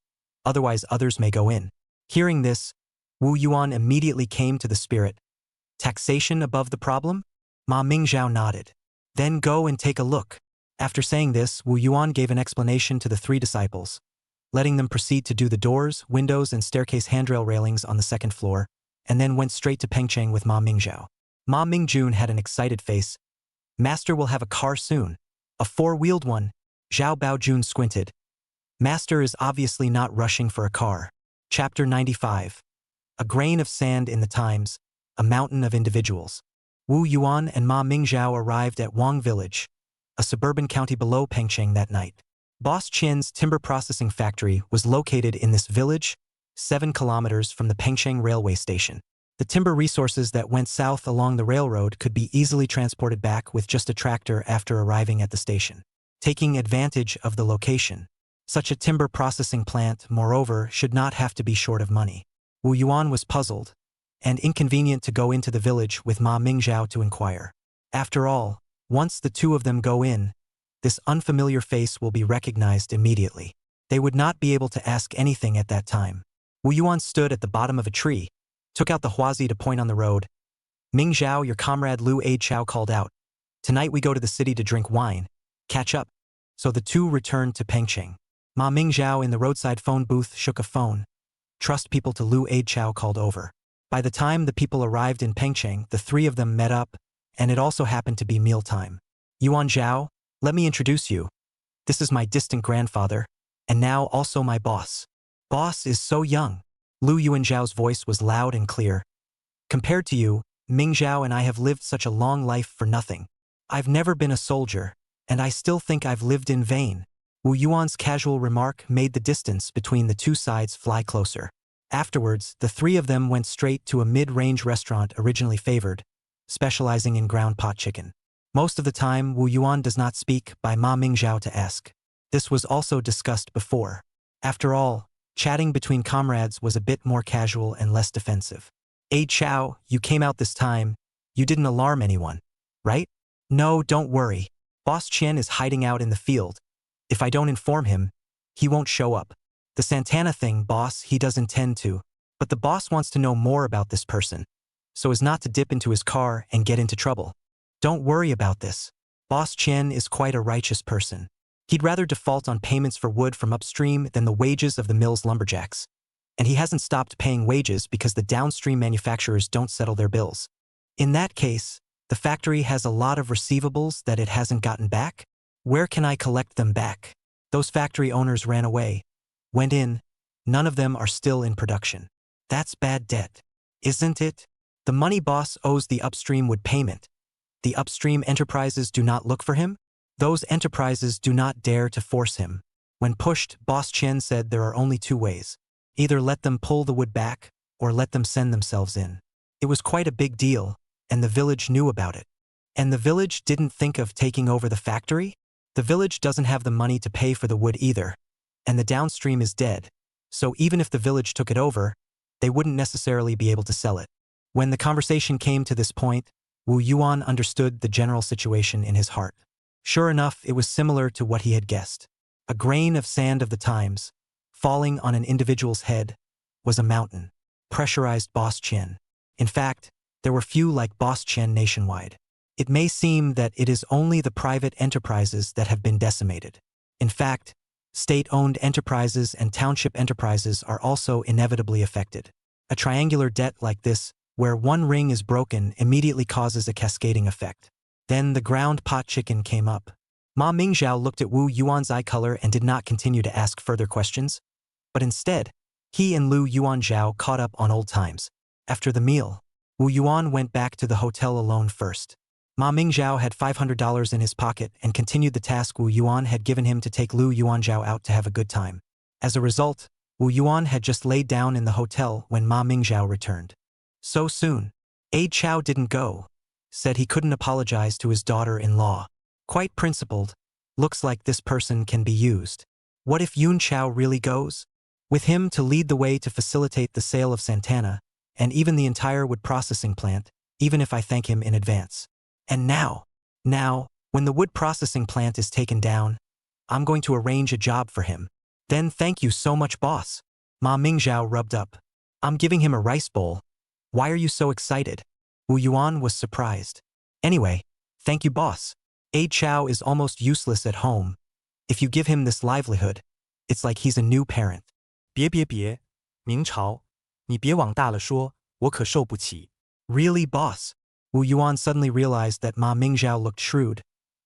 otherwise others may go in. Hearing this, Wu Yuan immediately came to the spirit. Taxation above the problem? Ma Mingzhao nodded. Then go and take a look. After saying this, Wu Yuan gave an explanation to the 3 disciples, letting them proceed to do the doors, windows, and staircase handrail railings on the 2nd floor, and then went straight to Pengcheng with Ma Mingzhao. Ma Mingjun had an excited face. Master will have a car soon. A 4-wheeled one. Zhao Baojun squinted. Master is obviously not rushing for a car. Chapter 95. A grain of sand in the times, a mountain of individuals. Wu Yuan and Ma Mingzhao arrived at Wang Village, a suburban county below Pengcheng that night. Boss Qian's timber processing factory was located in this village, 7 kilometers from the Pengcheng railway station. The timber resources that went south along the railroad could be easily transported back with just a tractor after arriving at the station. Taking advantage of the location, such a timber processing plant, moreover, should not have to be short of money. Wu Yuan was puzzled, and inconvenient to go into the village with Ma Mingzhao to inquire. After all, once the 2 of them go in, this unfamiliar face will be recognized immediately. They would not be able to ask anything at that time. Wu Yuan stood at the bottom of a tree, took out the huazi to point on the road. Mingzhao, your comrade Lu A Chao called out. Tonight we go to the city to drink wine. Catch up. So the 2 returned to Pengcheng. Ma Mingzhao in the roadside phone booth shook a phone. Trust people to Lu A Chao called over. By the time the people arrived in Pengcheng, the 3 of them met up, and it also happened to be mealtime. Yuan Zhao, let me introduce you. This is my distant grandfather, and now also my boss. Boss is so young. Lu Yuanzhao's voice was loud and clear. Compared to you, Mingzhao and I have lived such a long life for nothing. I've never been a soldier, and I still think I've lived in vain. Wu Yuan's casual remark made the distance between the 2 sides fly closer. Afterwards, the 3 of them went straight to a mid-range restaurant originally favored, specializing in ground pot chicken. Most of the time, Wu Yuan does not speak by Ma Mingzhao to ask. This was also discussed before. After all, chatting between comrades was a bit more casual and less defensive. A Chao, you came out this time. You didn't alarm anyone, right? No, don't worry. Boss Qian is hiding out in the field. If I don't inform him, he won't show up. The Santana thing, boss, he does intend to. But the boss wants to know more about this person, so as not to dip into his car and get into trouble. Don't worry about this. Boss Chen is quite a righteous person. He'd rather default on payments for wood from upstream than the wages of the mill's lumberjacks. And he hasn't stopped paying wages because the downstream manufacturers don't settle their bills. In that case, the factory has a lot of receivables that it hasn't gotten back. Where can I collect them back? Those factory owners ran away, went in, none of them are still in production. That's bad debt, isn't it? The money boss owes the upstream wood payment. The upstream enterprises do not look for him? Those enterprises do not dare to force him. When pushed, Boss Chen said there are only two ways. Either let them pull the wood back, or let them send themselves in. It was quite a big deal, and the village knew about it. And the village didn't think of taking over the factory? The village doesn't have the money to pay for the wood either, and the downstream is dead, so even if the village took it over, they wouldn't necessarily be able to sell it. When the conversation came to this point, Wu Yuan understood the general situation in his heart. Sure enough, it was similar to what he had guessed. A grain of sand of the times, falling on an individual's head, was a mountain. Pressurized Boss Chen. In fact, there were few like Boss Chen nationwide. It may seem that it is only the private enterprises that have been decimated. In fact, state-owned enterprises and township enterprises are also inevitably affected. A triangular debt like this, where one ring is broken, immediately causes a cascading effect. Then the ground pot chicken came up. Ma Mingzhao looked at Wu Yuan's eye color and did not continue to ask further questions. But instead, he and Lu Yuanzhao caught up on old times. After the meal, Wu Yuan went back to the hotel alone first. Ma Mingzhao had $500 in his pocket and continued the task Wu Yuan had given him to take Lu Yuanzhao out to have a good time. As a result, Wu Yuan had just laid down in the hotel when Ma Mingzhao returned. So soon. Aide Chao didn't go. Said he couldn't apologize to his daughter-in-law. Quite principled. Looks like this person can be used. What if Yun Chao really goes? With him to lead the way to facilitate the sale of Santana, and even the entire wood processing plant, even if I thank him in advance. And now, when the wood processing plant is taken down, I'm going to arrange a job for him. Then thank you so much, boss. Ma Mingzhao rubbed up. I'm giving him a rice bowl. Why are you so excited? Wu Yuan was surprised. Anyway, thank you, boss. Aide Chao is almost useless at home. If you give him this livelihood, it's like he's a new parent. 别，明朝，你别往大了说，我可受不起。 Really, boss? Wu Yuan suddenly realized that Ma Mingzhao looked shrewd,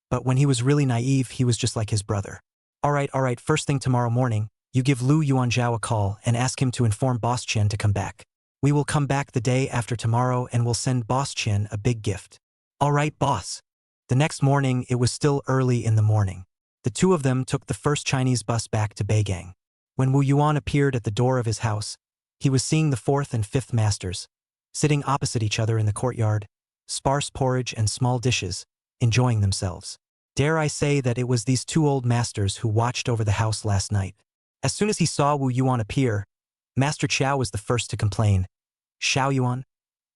but when he was really naive, he was just like his brother. All right, first thing tomorrow morning, you give Lu Yuanzhao a call and ask him to inform Boss Chen to come back. We will come back the day after tomorrow and we'll send Boss Chen a big gift. All right, boss. The next morning, it was still early in the morning. The two of them took the first Chinese bus back to Beigang. When Wu Yuan appeared at the door of his house, he was seeing the fourth and fifth masters, sitting opposite each other in the courtyard, sparse porridge and small dishes, enjoying themselves. Dare I say that it was these two old masters who watched over the house last night. As soon as he saw Wu Yuan appear, Master Chao was the first to complain. Xiao Yuan,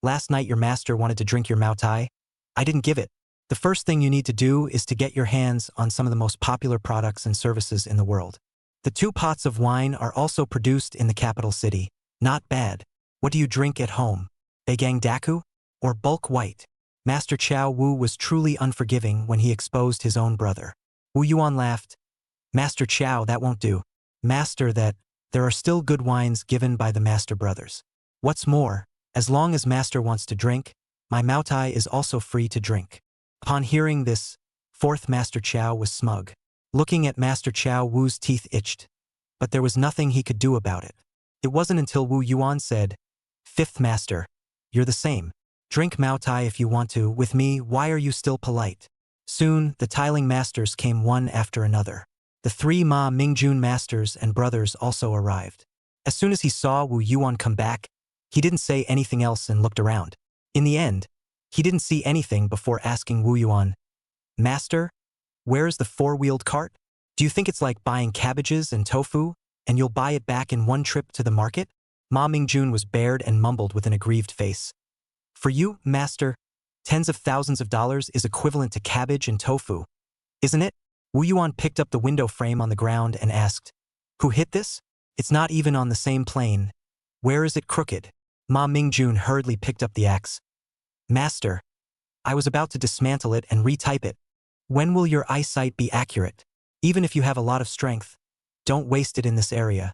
last night your master wanted to drink your Mao Tai. I didn't give it. The first thing you need to do is to get your hands on some of the most popular products and services in the world. The 2 pots of wine are also produced in the capital city. Not bad. What do you drink at home? Beigang Daku? Or bulk white? Master Chao Wu was truly unforgiving when he exposed his own brother. Wu Yuan laughed. Master Chao, that won't do. Master, that there are still good wines given by the master brothers. What's more, as long as master wants to drink, my Mao Tai is also free to drink. Upon hearing this, fourth Master Chao was smug. Looking at Master Chao Wu's teeth itched, but there was nothing he could do about it. It wasn't until Wu Yuan said, Fifth Master, you're the same. Drink Mao Tai if you want to. With me, why are you still polite? Soon, the tiling masters came one after another. The 3 Ma Mingjun masters and brothers also arrived. As soon as he saw Wu Yuan come back, he didn't say anything else and looked around. In the end, he didn't see anything before asking Wu Yuan, Master, where's the 4-wheeled cart? Do you think it's like buying cabbages and tofu, and you'll buy it back in one trip to the market? Ma Mingjun was bared and mumbled with an aggrieved face. For you, Master, tens of thousands of dollars is equivalent to cabbage and tofu, isn't it? Wu Yuan picked up the window frame on the ground and asked, Who hit this? It's not even on the same plane. Where is it crooked? Ma Mingjun hurriedly picked up the axe. Master, I was about to dismantle it and retype it. When will your eyesight be accurate? Even if you have a lot of strength, don't waste it in this area.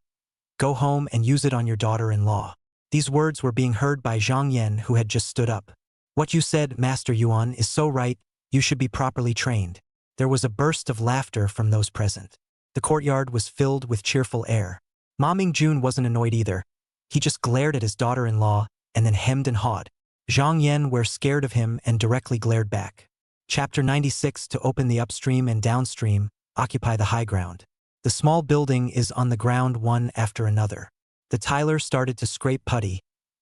Go home and use it on your daughter-in-law. These words were being heard by Zhang Yan, who had just stood up. What you said, Master Yuan, is so right. You should be properly trained. There was a burst of laughter from those present. The courtyard was filled with cheerful air. Ma Mingjun wasn't annoyed either. He just glared at his daughter-in-law and then hemmed and hawed. Zhang Yan were scared of him and directly glared back. Chapter 96. To open the upstream and downstream, occupy the high ground. The small building is on the ground one after another. The tiler started to scrape putty,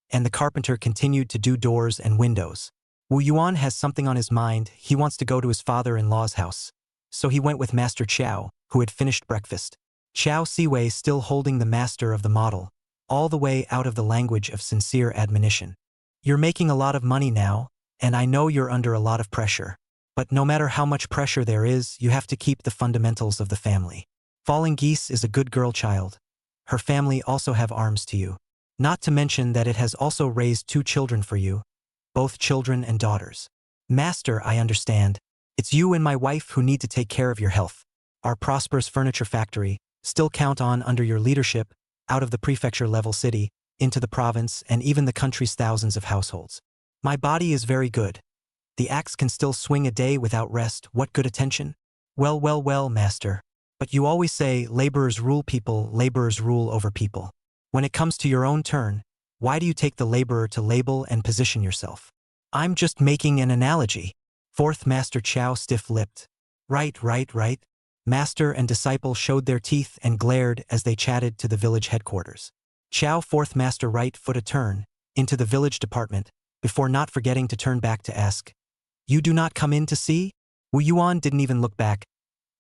and the carpenter continued to do doors and windows. Wu Yuan has something on his mind. He wants to go to his father-in-law's house. So he went with Master Chow, who had finished breakfast. Chow Siwei still holding the master of the model, all the way out of the language of sincere admonition. You're making a lot of money now, and I know you're under a lot of pressure. But no matter how much pressure there is, you have to keep the fundamentals of the family. Falling Geese is a good girl child. Her family also have arms to you. Not to mention that it has also raised 2 children for you, both children and daughters. Master, I understand. It's you and my wife who need to take care of your health. Our prosperous furniture factory still count on under your leadership, out of the prefecture-level city, into the province and even the country's thousands of households. My body is very good. The axe can still swing a day without rest. What good attention? Well, master. But you always say laborers rule people, laborers rule over people. When it comes to your own turn, why do you take the laborer to label and position yourself? I'm just making an analogy. Fourth Master Chow stiff-lipped. Right. Master and disciple showed their teeth and glared as they chatted to the village headquarters. Chow Fourth Master right foot a turn into the village department before not forgetting to turn back to ask, You do not come in to see? Wu Yuan didn't even look back.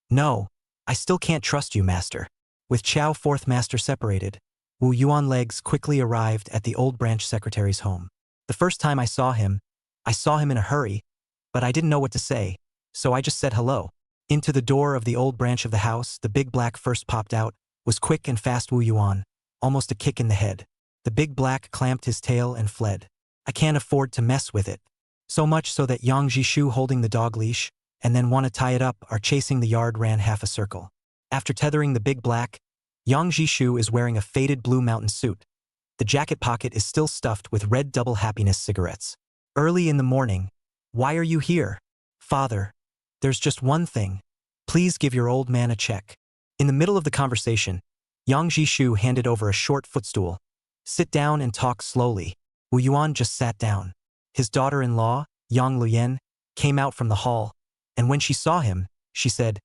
No, I still can't trust you, Master. With Chow Fourth Master separated, Wu Yuan legs quickly arrived at the old branch secretary's home. The first time I saw him in a hurry, but I didn't know what to say, so I just said hello. Into the door of the old branch of the house, the big black first popped out, was quick and fast Wu Yuan, almost a kick in the head. The big black clamped his tail and fled. I can't afford to mess with it. So much so that Yang Jishu holding the dog leash, and then want to tie it up, are chasing the yard ran half a circle. After tethering the big black, Yang Jishu is wearing a faded blue mountain suit. The jacket pocket is still stuffed with red double happiness cigarettes. Early in the morning. Why are you here? Father. There's just one thing. Please give your old man a check. In the middle of the conversation, Yang Jishu handed over a short footstool. Sit down and talk slowly. Wu Yuan just sat down. His daughter-in-law, Yang Luyen, came out from the hall, and when she saw him, she said,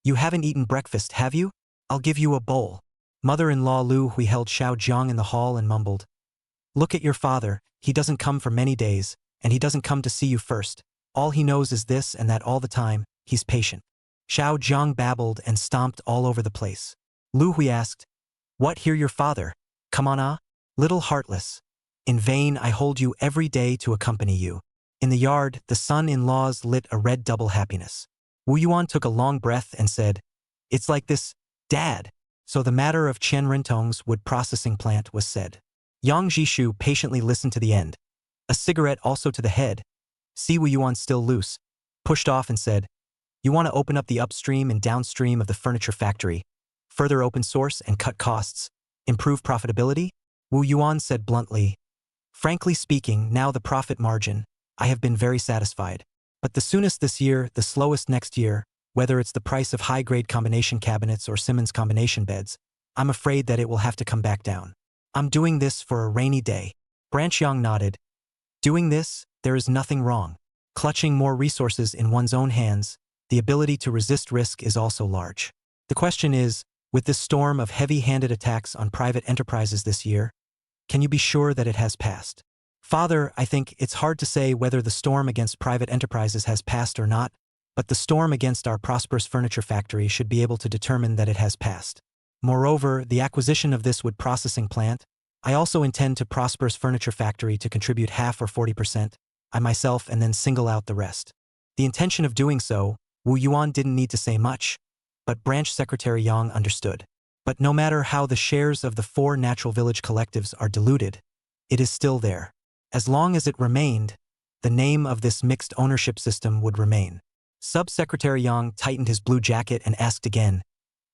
You haven't eaten breakfast, have you? I'll give you a bowl. Mother-in-law Lu Hui held Xiao Jiang in the hall and mumbled, Look at your father, he doesn't come for many days, and he doesn't come to see you first. All he knows is this and that all the time, he's patient. Xiao Jiang babbled and stomped all over the place. Lu Hui asked, What, hear your father? Come on, little heartless. In vain I hold you every day to accompany you. In the yard, the son-in-laws lit a red double happiness. Wu Yuan took a long breath and said, It's like this, Dad. So the matter of Chen Rentong's wood processing plant was said. Yang Jishu patiently listened to the end. A cigarette also to the head. See Wu Yuan still loose, pushed off and said, You want to open up the upstream and downstream of the furniture factory, further open source and cut costs, improve profitability? Wu Yuan said bluntly, Frankly speaking, now the profit margin, I have been very satisfied. But the soonest this year, the slowest next year, whether it's the price of high-grade combination cabinets or Simmons combination beds, I'm afraid that it will have to come back down. I'm doing this for a rainy day. Branch Yang nodded. Doing this, there is nothing wrong. Clutching more resources in one's own hands, the ability to resist risk is also large. The question is, with this storm of heavy-handed attacks on private enterprises this year, can you be sure that it has passed? Father, I think it's hard to say whether the storm against private enterprises has passed or not, but the storm against our prosperous furniture factory should be able to determine that it has passed. Moreover, the acquisition of this wood processing plant, I also intend to prosperous furniture factory to contribute half or 40%, I myself, and then single out the rest. The intention of doing so, Wu Yuan didn't need to say much, but branch secretary Yang understood. But no matter how the shares of the 4 natural village collectives are diluted, it is still there. As long as it remained, the name of this mixed ownership system would remain. Subsecretary Yang tightened his blue jacket and asked again,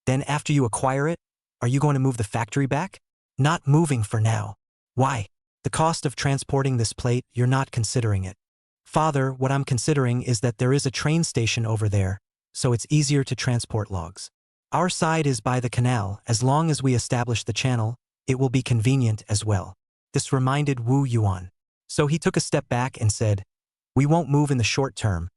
"Then after you acquire it, are you going to move the factory back?" "Not moving for now." "Why?" "The cost of transporting this plate, you're not considering it." "Father, what I'm considering is that there is a train station over there, so it's easier to transport logs. Our side is by the canal. As long as we establish the channel, it will be convenient as well." This reminded Wu Yuan. So he took a step back and said, "We won't move in the short term.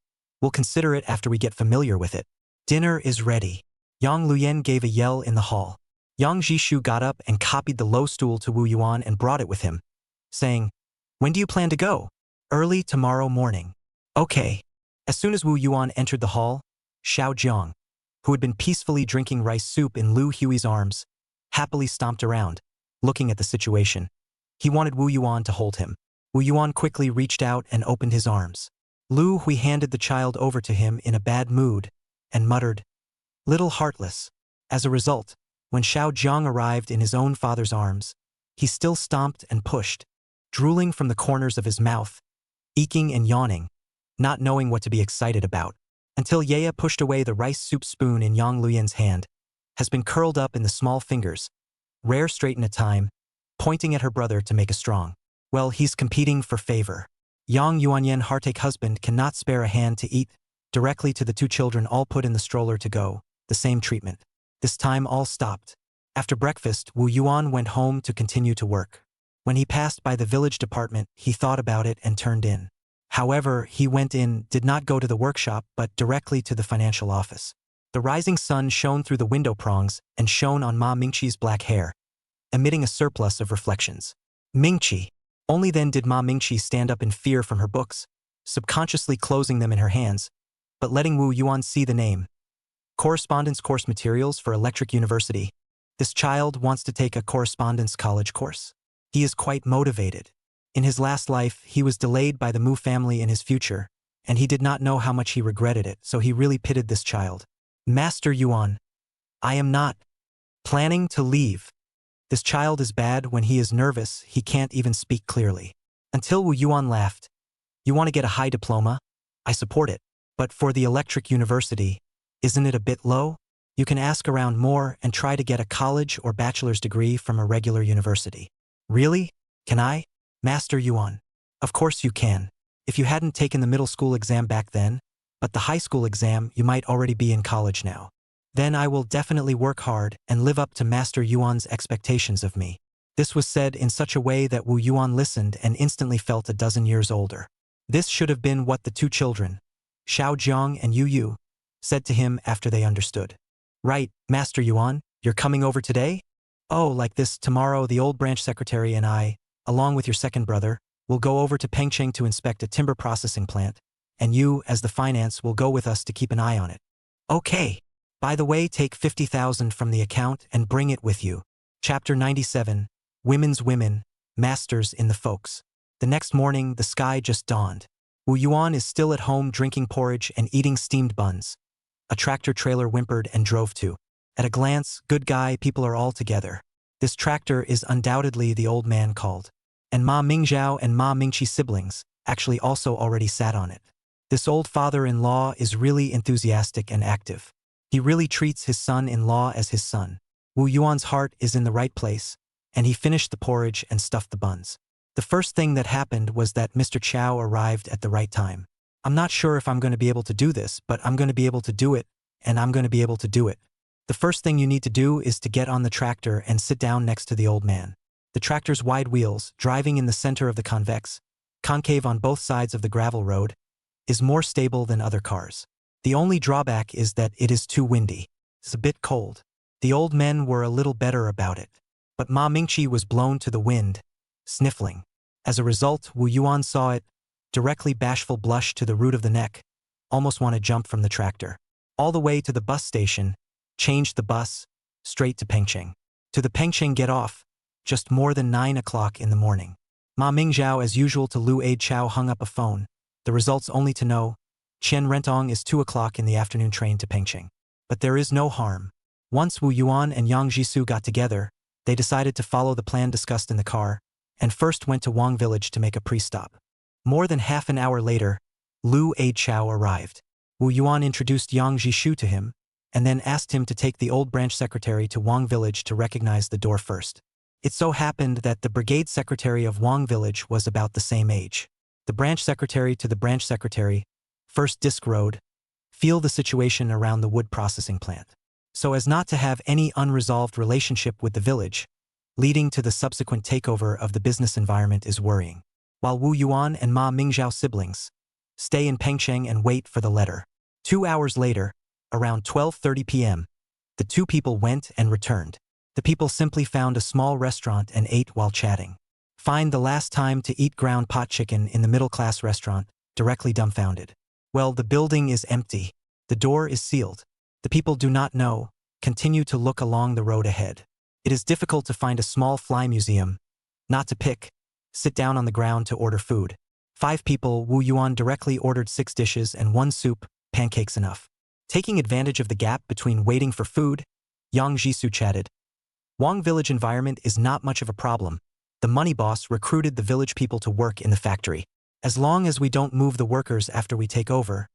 We'll consider it after we get familiar with it." "Dinner is ready." Yang Luyan gave a yell in the hall. Yang Jishu got up and copied the low stool to Wu Yuan and brought it with him, saying, "When do you plan to go?" "Early tomorrow morning." "Okay." As soon as Wu Yuan entered the hall, Xiao Jiang, who had been peacefully drinking rice soup in Lu Hui's arms, happily stomped around, looking at the situation. He wanted Wu Yuan to hold him. Wu Yuan quickly reached out and opened his arms. Lu Hui handed the child over to him in a bad mood and muttered, "Little heartless." As a result, when Xiao Jiang arrived in his own father's arms, he still stomped and pushed, drooling from the corners of his mouth, eking and yawning, not knowing what to be excited about, until Yaya pushed away the rice soup spoon in Yang Luyan's hand, has been curled up in the small fingers, rare straighten a time, pointing at her brother to make a strong. Well, he's competing for favor. Yang Yuanyan heartache husband cannot spare a hand to eat, directly to the 2 children all put in the stroller to go, the same treatment. This time all stopped. After breakfast, Wu Yuan went home to continue to work. When he passed by the village department, he thought about it and turned in. However, he went in, did not go to the workshop, but directly to the financial office. The rising sun shone through the window prongs and shone on Ma Mingqi's black hair, emitting a surplus of reflections. Mingqi. Only then did Ma Mingqi stand up in fear from her books, subconsciously closing them in her hands, but letting Wu Yuan see the name. Correspondence course materials for Electric University. This child wants to take a correspondence college course. He is quite motivated. In his last life, he was delayed by the Mu family in his future, and he did not know how much he regretted it, so he really pitied this child. "Master Yuan, I am not planning to leave. This child is bad. When he is nervous, he can't even speak clearly." Until Wu Yuan laughed. "You want to get a high diploma? I support it. But for the Electric University, isn't it a bit low? You can ask around more and try to get a college or bachelor's degree from a regular university." "Really? Can I, Master Yuan?" "Of course you can. If you hadn't taken the middle school exam back then, but the high school exam, you might already be in college now. Then I will definitely work hard and live up to Master Yuan's expectations of me." This was said in such a way that Wu Yuan listened and instantly felt a dozen years older. This should have been what the 2 children, Xiao Jiang and Yu Yu, said to him after they understood. "Right, Master Yuan, you're coming over today?" "Oh, like this, tomorrow the old branch secretary and I, along with your second brother, will go over to Pengcheng to inspect a timber processing plant, and you, as the finance, will go with us to keep an eye on it." "Okay. By the way, take 50,000 from the account and bring it with you." Chapter 97, Women's Women, Masters in the Folks. The next morning, the sky just dawned. Wu Yuan is still at home drinking porridge and eating steamed buns. A tractor trailer whimpered and drove to. At a glance, good guy, people are all together. This tractor is undoubtedly the old man called. And Ma Mingzhao and Ma Mingqi siblings actually also already sat on it. This old father-in-law is really enthusiastic and active. He really treats his son-in-law as his son. Wu Yuan's heart is in the right place, and he finished the porridge and stuffed the buns. The first thing that happened was that Mr. Chow arrived at the right time. "I'm not sure if I'm going to be able to do this, but I'm going to be able to do it, and I'm going to be able to do it. The first thing you need to do is to get on the tractor and sit down next to the old man." The tractor's wide wheels, driving in the center of the concave on both sides of the gravel road, is more stable than other cars. The only drawback is that it is too windy. It's a bit cold. The old men were a little better about it. But Ma Mingqi was blown to the wind, sniffling. As a result, Wu Yuan saw it, directly bashful blush to the root of the neck, almost want to jump from the tractor. All the way to the bus station, changed the bus, straight to Pengcheng. To the Pengcheng get off, just more than 9 o'clock in the morning. Ma Mingzhao, as usual to Lu Aid Chow, hung up a phone, the results only to know, Qian Rentong is 2 o'clock in the afternoon train to Pengcheng. But there is no harm. Once Wu Yuan and Yang Jisoo got together, they decided to follow the plan discussed in the car, and first went to Wang Village to make a pre-stop. More than half an hour later, Lu A Chao arrived. Wu Yuan introduced Yang Jisoo to him, and then asked him to take the old branch secretary to Wang Village to recognize the door first. It so happened that the brigade secretary of Wang Village was about the same age. The branch secretary to the branch secretary, first Disc Road, feel the situation around the wood processing plant, so as not to have any unresolved relationship with the village, leading to the subsequent takeover of the business environment is worrying. While Wu Yuan and Ma Mingzhao siblings stay in Pengcheng and wait for the letter. 2 hours later, around 12:30 p.m., the two people went and returned. The people simply found a small restaurant and ate while chatting. Find the last time to eat ground pot chicken in the middle-class restaurant, directly dumbfounded. Well, the building is empty. The door is sealed. The people do not know, continue to look along the road ahead. It is difficult to find a small fly museum, not to pick, sit down on the ground to order food. 5 people, Wu Yuan directly ordered 6 dishes and 1 soup, pancakes enough. Taking advantage of the gap between waiting for food, Yang Jisoo chatted. Wang Village environment is not much of a problem. The money boss recruited the village people to work in the factory. As long as we don't move the workers after we take over,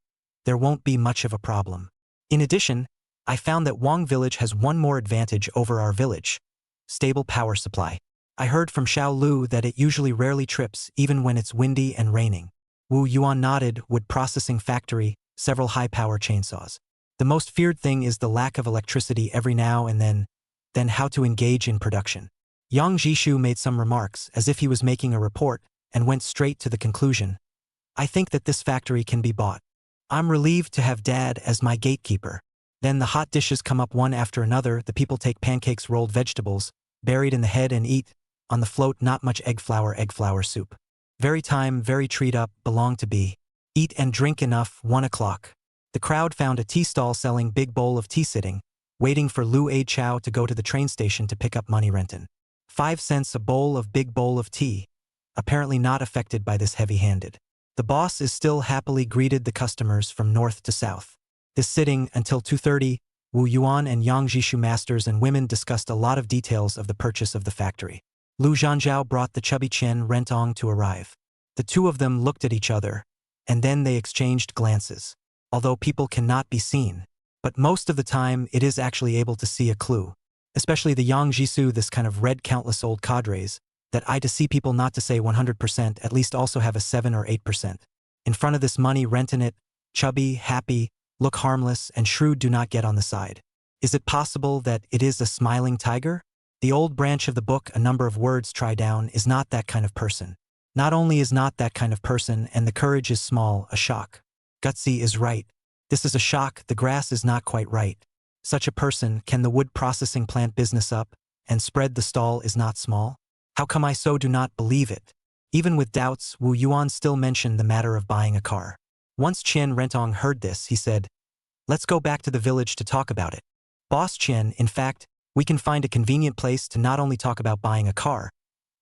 there won't be much of a problem. In addition, I found that Wang Village has one more advantage over our village: stable power supply. I heard from Xiao Lu that it usually rarely trips even when it's windy and raining. Wu Yuan nodded. Wood processing factory, several high-power chainsaws. The most feared thing is the lack of electricity every now and then how to engage in production. Yang Jisoo made some remarks as if he was making a report and went straight to the conclusion. I think that this factory can be bought. I'm relieved to have Dad as my gatekeeper. Then the hot dishes come up one after another. The people take pancakes, rolled vegetables, buried in the head, and eat. On the float, not much egg flour soup. Very time, very treat up, belong to be. Eat and drink enough, 1 o'clock. The crowd found a tea stall selling big bowl of tea sitting, waiting for Lu A Chao to go to the train station to pick up money rented. 5 cents a bowl of big bowl of tea, apparently not affected by this heavy-handed. The boss is still happily greeted the customers from north to south. This sitting until 2:30, Wu Yuan and Yang Jisoo masters and women discussed a lot of details of the purchase of the factory. Lu Zhanzhao brought the chubby Chen Rentong to arrive. The two of them looked at each other, and then they exchanged glances. Although people cannot be seen, but most of the time it is actually able to see a clue. Especially the Yang Jisoo, this kind of red countless old cadres, that I to see people not to say 100% at least also have a 7 or 8%. In front of this money rent in it, chubby, happy, look harmless, and shrewd do not get on the side. Is it possible that it is a smiling tiger? The old branch of the book, a number of words try down, is not that kind of person. Not only is not that kind of person, and the courage is small, a shock. Gutsy is right. This is a shock, the grass is not quite right. Such a person, can the wood processing plant business up, and spread the stall is not small? How come I so do not believe it? Even with doubts, Wu Yuan still mentioned the matter of buying a car. Once Chen Rentong heard this, he said, "Let's go back to the village to talk about it. Boss Chen, in fact, we can find a convenient place to not only talk about buying a car,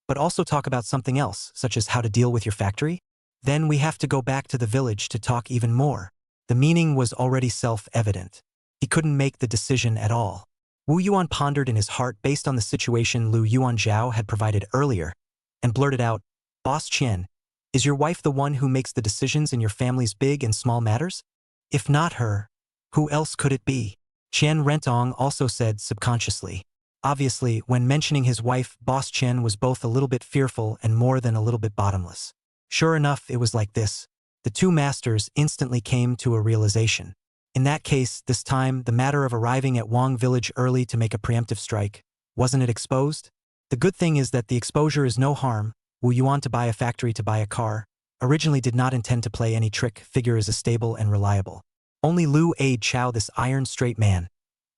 but also talk about something else, such as how to deal with your factory. Then we have to go back to the village to talk even more." The meaning was already self-evident. He couldn't make the decision at all. Wu Yuan pondered in his heart based on the situation Lu Yuanzhao had provided earlier, and blurted out, "Boss Chen, is your wife the one who makes the decisions in your family's big and small matters? If not her, who else could it be?" Chen Rentong also said subconsciously. Obviously, when mentioning his wife, Boss Chen was both a little bit fearful and more than a little bit bottomless. Sure enough, it was like this. The two masters instantly came to a realization. In that case, this time, the matter of arriving at Wang Village early to make a preemptive strike, wasn't it exposed? The good thing is that the exposure is no harm. Wu Yuan to buy a factory to buy a car, originally did not intend to play any trick, figure is stable and reliable. Only Lu A Chao, this iron straight man,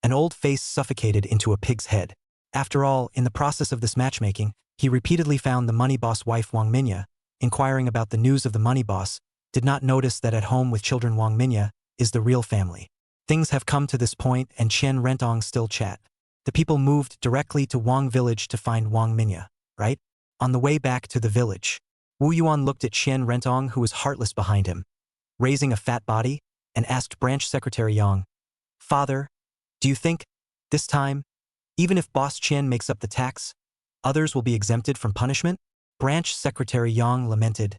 an old face suffocated into a pig's head. After all, in the process of this matchmaking, he repeatedly found the money boss wife Wang Minya, inquiring about the news of the money boss, did not notice that at home with children Wang Minya is the real family. Things have come to this point and Chen Rentong still chat. The people moved directly to Wang Village to find Wang Minya, right? On the way back to the village, Wu Yuan looked at Chen Rentong, who was heartless behind him, raising a fat body, and asked branch secretary Yang, "Father, do you think This time, even if Boss Qian makes up the tax, others will be exempted from punishment? Branch Secretary Yang lamented.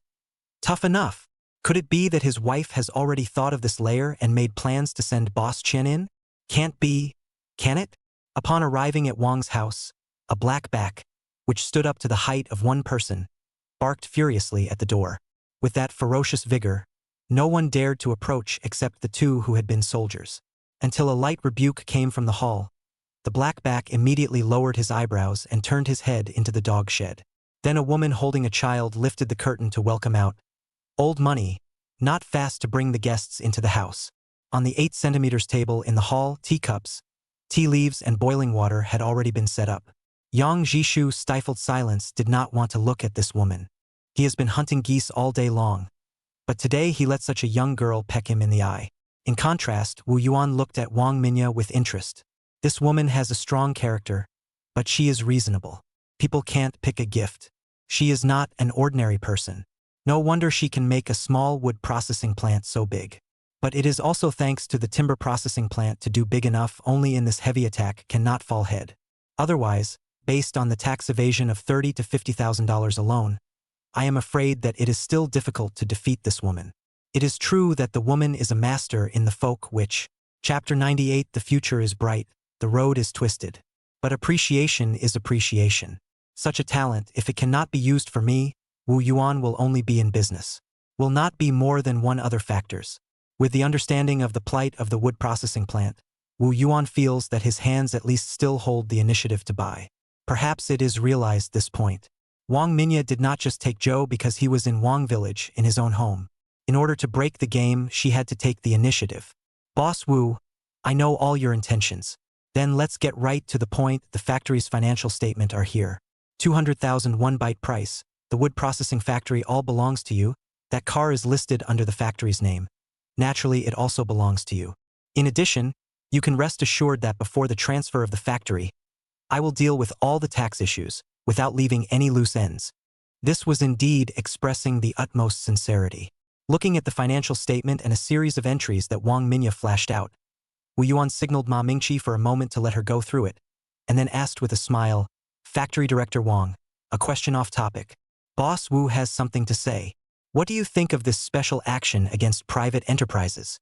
Tough enough. Could it be that his wife has already thought of this layer and made plans to send Boss Qian in? Can't be, can it? Upon arriving at Wang's house, a black back, which stood up to the height of one person, barked furiously at the door. With that ferocious vigor, no one dared to approach except the two who had been soldiers. Until a light rebuke came from the hall, the black back immediately lowered his eyebrows and turned his head into the dog shed. Then a woman holding a child lifted the curtain to welcome out. Old money, not fast to bring the guests into the house. On the 8 centimeters table in the hall, teacups, tea leaves and boiling water had already been set up. Yang Jishu stifled silence, did not want to look at this woman. He has been hunting geese all day long, but today he let such a young girl peck him in the eye. In contrast, Wu Yuan looked at Wang Minya with interest. This woman has a strong character, but she is reasonable. People can't pick a gift. She is not an ordinary person. No wonder she can make a small wood processing plant so big. But it is also thanks to the timber processing plant to do big enough only in this heavy attack cannot fall head. Otherwise, based on the tax evasion of $30,000 to $50,000 alone, I am afraid that it is still difficult to defeat this woman. It is true that the woman is a master in the folk which, Chapter 98, the future is bright, the road is twisted. But appreciation is appreciation. Such a talent, if it cannot be used for me, Wu Yuan will only be in business. Will not be more than one other factors. With the understanding of the plight of the wood processing plant, Wu Yuan feels that his hands at least still hold the initiative to buy. Perhaps it is realized this point. Wang Minya did not just take Zhou because he was in Wang village in his own home. In order to break the game, she had to take the initiative. Boss Wu, I know all your intentions. Then let's get right to the point. The factory's financial statement are here. 200,000 1 byte price. The wood processing factory all belongs to you. That car is listed under the factory's name. Naturally, it also belongs to you. In addition, you can rest assured that before the transfer of the factory, I will deal with all the tax issues, without leaving any loose ends. This was indeed expressing the utmost sincerity. Looking at the financial statement and a series of entries that Wang Minya flashed out, Wu Yuan signaled Ma Mingqi for a moment to let her go through it, and then asked with a smile, Factory Director Wang, a question off topic. Boss Wu has something to say. What do you think of this special action against private enterprises?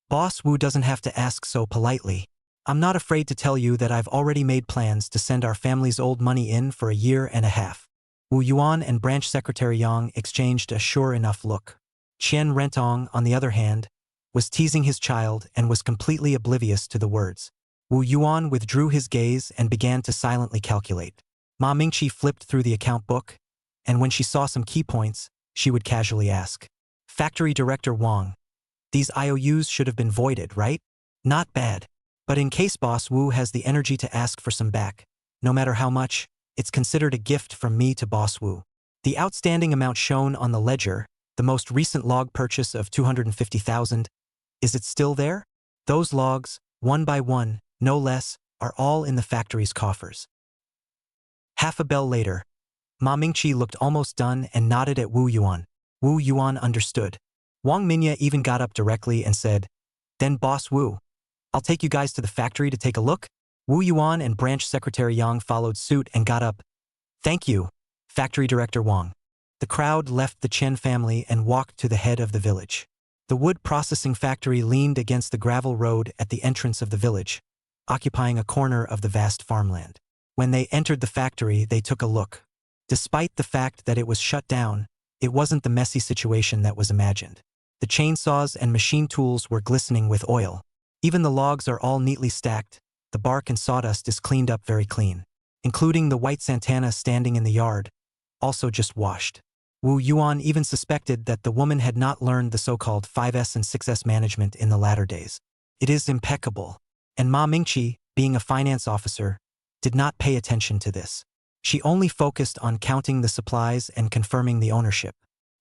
Boss Wu doesn't have to ask so politely. I'm not afraid to tell you that I've already made plans to send our family's old money in for a year and a half. Wu Yuan and Branch Secretary Yang exchanged a sure enough look. Qian Rentong, on the other hand, was teasing his child and was completely oblivious to the words. Wu Yuan withdrew his gaze and began to silently calculate. Ma Mingqi flipped through the account book, and when she saw some key points, she would casually ask, Factory Director Wang, these IOUs should have been voided, right? Not bad. But in case Boss Wu has the energy to ask for some back, no matter how much, it's considered a gift from me to Boss Wu. The outstanding amount shown on the ledger, the most recent log purchase of 250,000, is it still there? Those logs, one by one, no less, are all in the factory's coffers. Half a bell later, Ma Mingqi looked almost done and nodded at Wu Yuan. Wu Yuan understood. Wang Minya even got up directly and said, Then Boss Wu, I'll take you guys to the factory to take a look. Wu Yuan and Branch Secretary Yang followed suit and got up. Thank you, Factory Director Wang. The crowd left the Chen family and walked to the head of the village. The wood processing factory leaned against the gravel road at the entrance of the village, occupying a corner of the vast farmland. When they entered the factory, they took a look. Despite the fact that it was shut down, it wasn't the messy situation that was imagined. The chainsaws and machine tools were glistening with oil. Even the logs are all neatly stacked. The bark and sawdust is cleaned up very clean, including the white Santana standing in the yard, also just washed. Wu Yuan even suspected that the woman had not learned the so-called 5S and 6S management in the latter days. It is impeccable. And Ma Mingqi, being a finance officer, did not pay attention to this. She only focused on counting the supplies and confirming the ownership.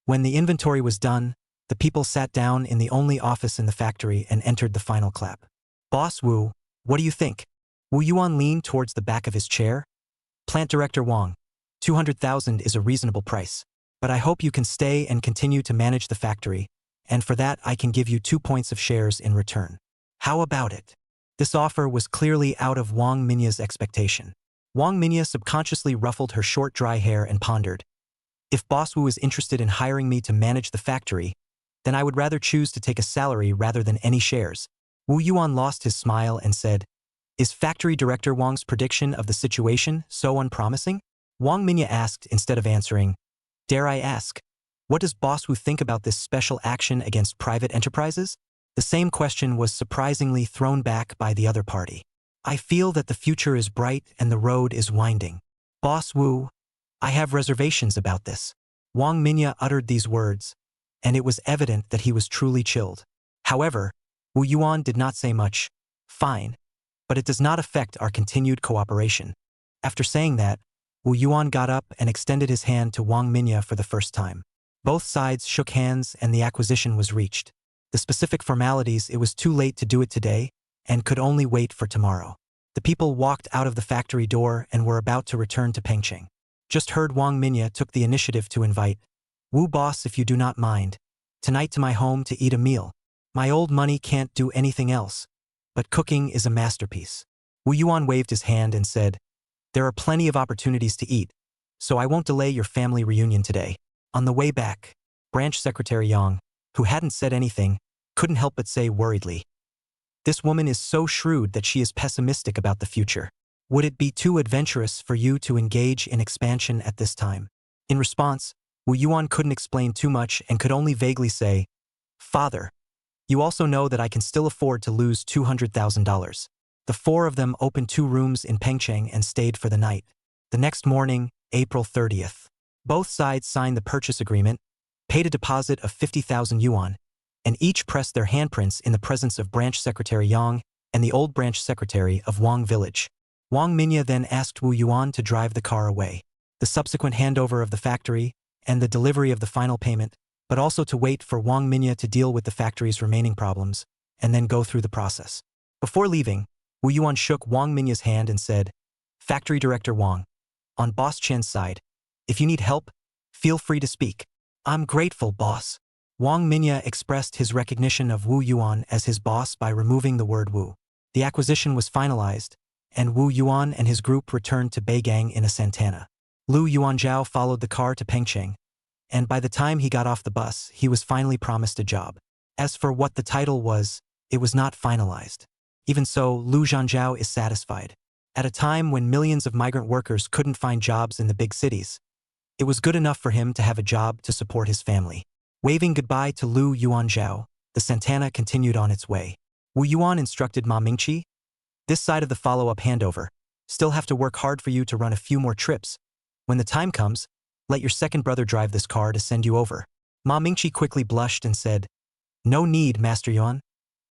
When the inventory was done, the people sat down in the only office in the factory and entered the final clap. Boss Wu, what do you think? Wu Yuan leaned towards the back of his chair. Plant Director Wang, 200,000 is a reasonable price. But I hope you can stay and continue to manage the factory, and for that I can give you 2 points of shares in return. How about it? This offer was clearly out of Wang Minya's expectation. Wang Minya subconsciously ruffled her short dry hair and pondered. If Boss Wu is interested in hiring me to manage the factory, then I would rather choose to take a salary rather than any shares. Wu Yuan lost his smile and said, "Is Factory Director Wang's prediction of the situation so unpromising?" Wang Minya asked instead of answering, "Dare I ask, what does Boss Wu think about this special action against private enterprises?" The same question was surprisingly thrown back by the other party. "I feel that the future is bright and the road is winding. Boss Wu, I have reservations about this." Wang Minya uttered these words, and it was evident that he was truly chilled. However, Wu Yuan did not say much. "Fine, but it does not affect our continued cooperation." After saying that, Wu Yuan got up and extended his hand to Wang Minya for the first time. Both sides shook hands and the acquisition was reached. The specific formalities, it was too late to do it today and could only wait for tomorrow. The people walked out of the factory door and were about to return to Pengcheng. Just heard Wang Minya took the initiative to invite, "Wu boss, if you do not mind, tonight to my home to eat a meal. My old money can't do anything else, but cooking is a masterpiece." Wu Yuan waved his hand and said, "There are plenty of opportunities to eat, so I won't delay your family reunion today." On the way back, Branch Secretary Yang, who hadn't said anything, couldn't help but say worriedly, "This woman is so shrewd that she is pessimistic about the future. Would it be too adventurous for you to engage in expansion at this time?" In response, Wu Yuan couldn't explain too much and could only vaguely say, "Father, you also know that I can still afford to lose $200,000. The four of them opened 2 rooms in Pengcheng and stayed for the night. The next morning, April 30th, both sides signed the purchase agreement, paid a deposit of 50,000 yuan, and each pressed their handprints in the presence of Branch Secretary Yang and the old branch secretary of Wang Village. Wang Minya then asked Wu Yuan to drive the car away. The subsequent handover of the factory and the delivery of the final payment, but also to wait for Wang Minya to deal with the factory's remaining problems and then go through the process. Before leaving, Wu Yuan shook Wang Minya's hand and said, "Factory Director Wang, on Boss Chen's side, if you need help, feel free to speak." "I'm grateful, boss." Wang Minya expressed his recognition of Wu Yuan as his boss by removing the word Wu. The acquisition was finalized, and Wu Yuan and his group returned to Beigang in a Santana. Lu Yuanzhao followed the car to Pengcheng, and by the time he got off the bus, he was finally promised a job. As for what the title was, it was not finalized. Even so, Lu Zhanzhao is satisfied. At a time when millions of migrant workers couldn't find jobs in the big cities, it was good enough for him to have a job to support his family. Waving goodbye to Lu Yuanzhao, the Santana continued on its way. Wu Yuan instructed Ma Mingqi, "This side of the follow-up handover. Still have to work hard for you to run a few more trips. When the time comes, let your second brother drive this car to send you over." Ma Mingqi quickly blushed and said, "No need, Master Yuan.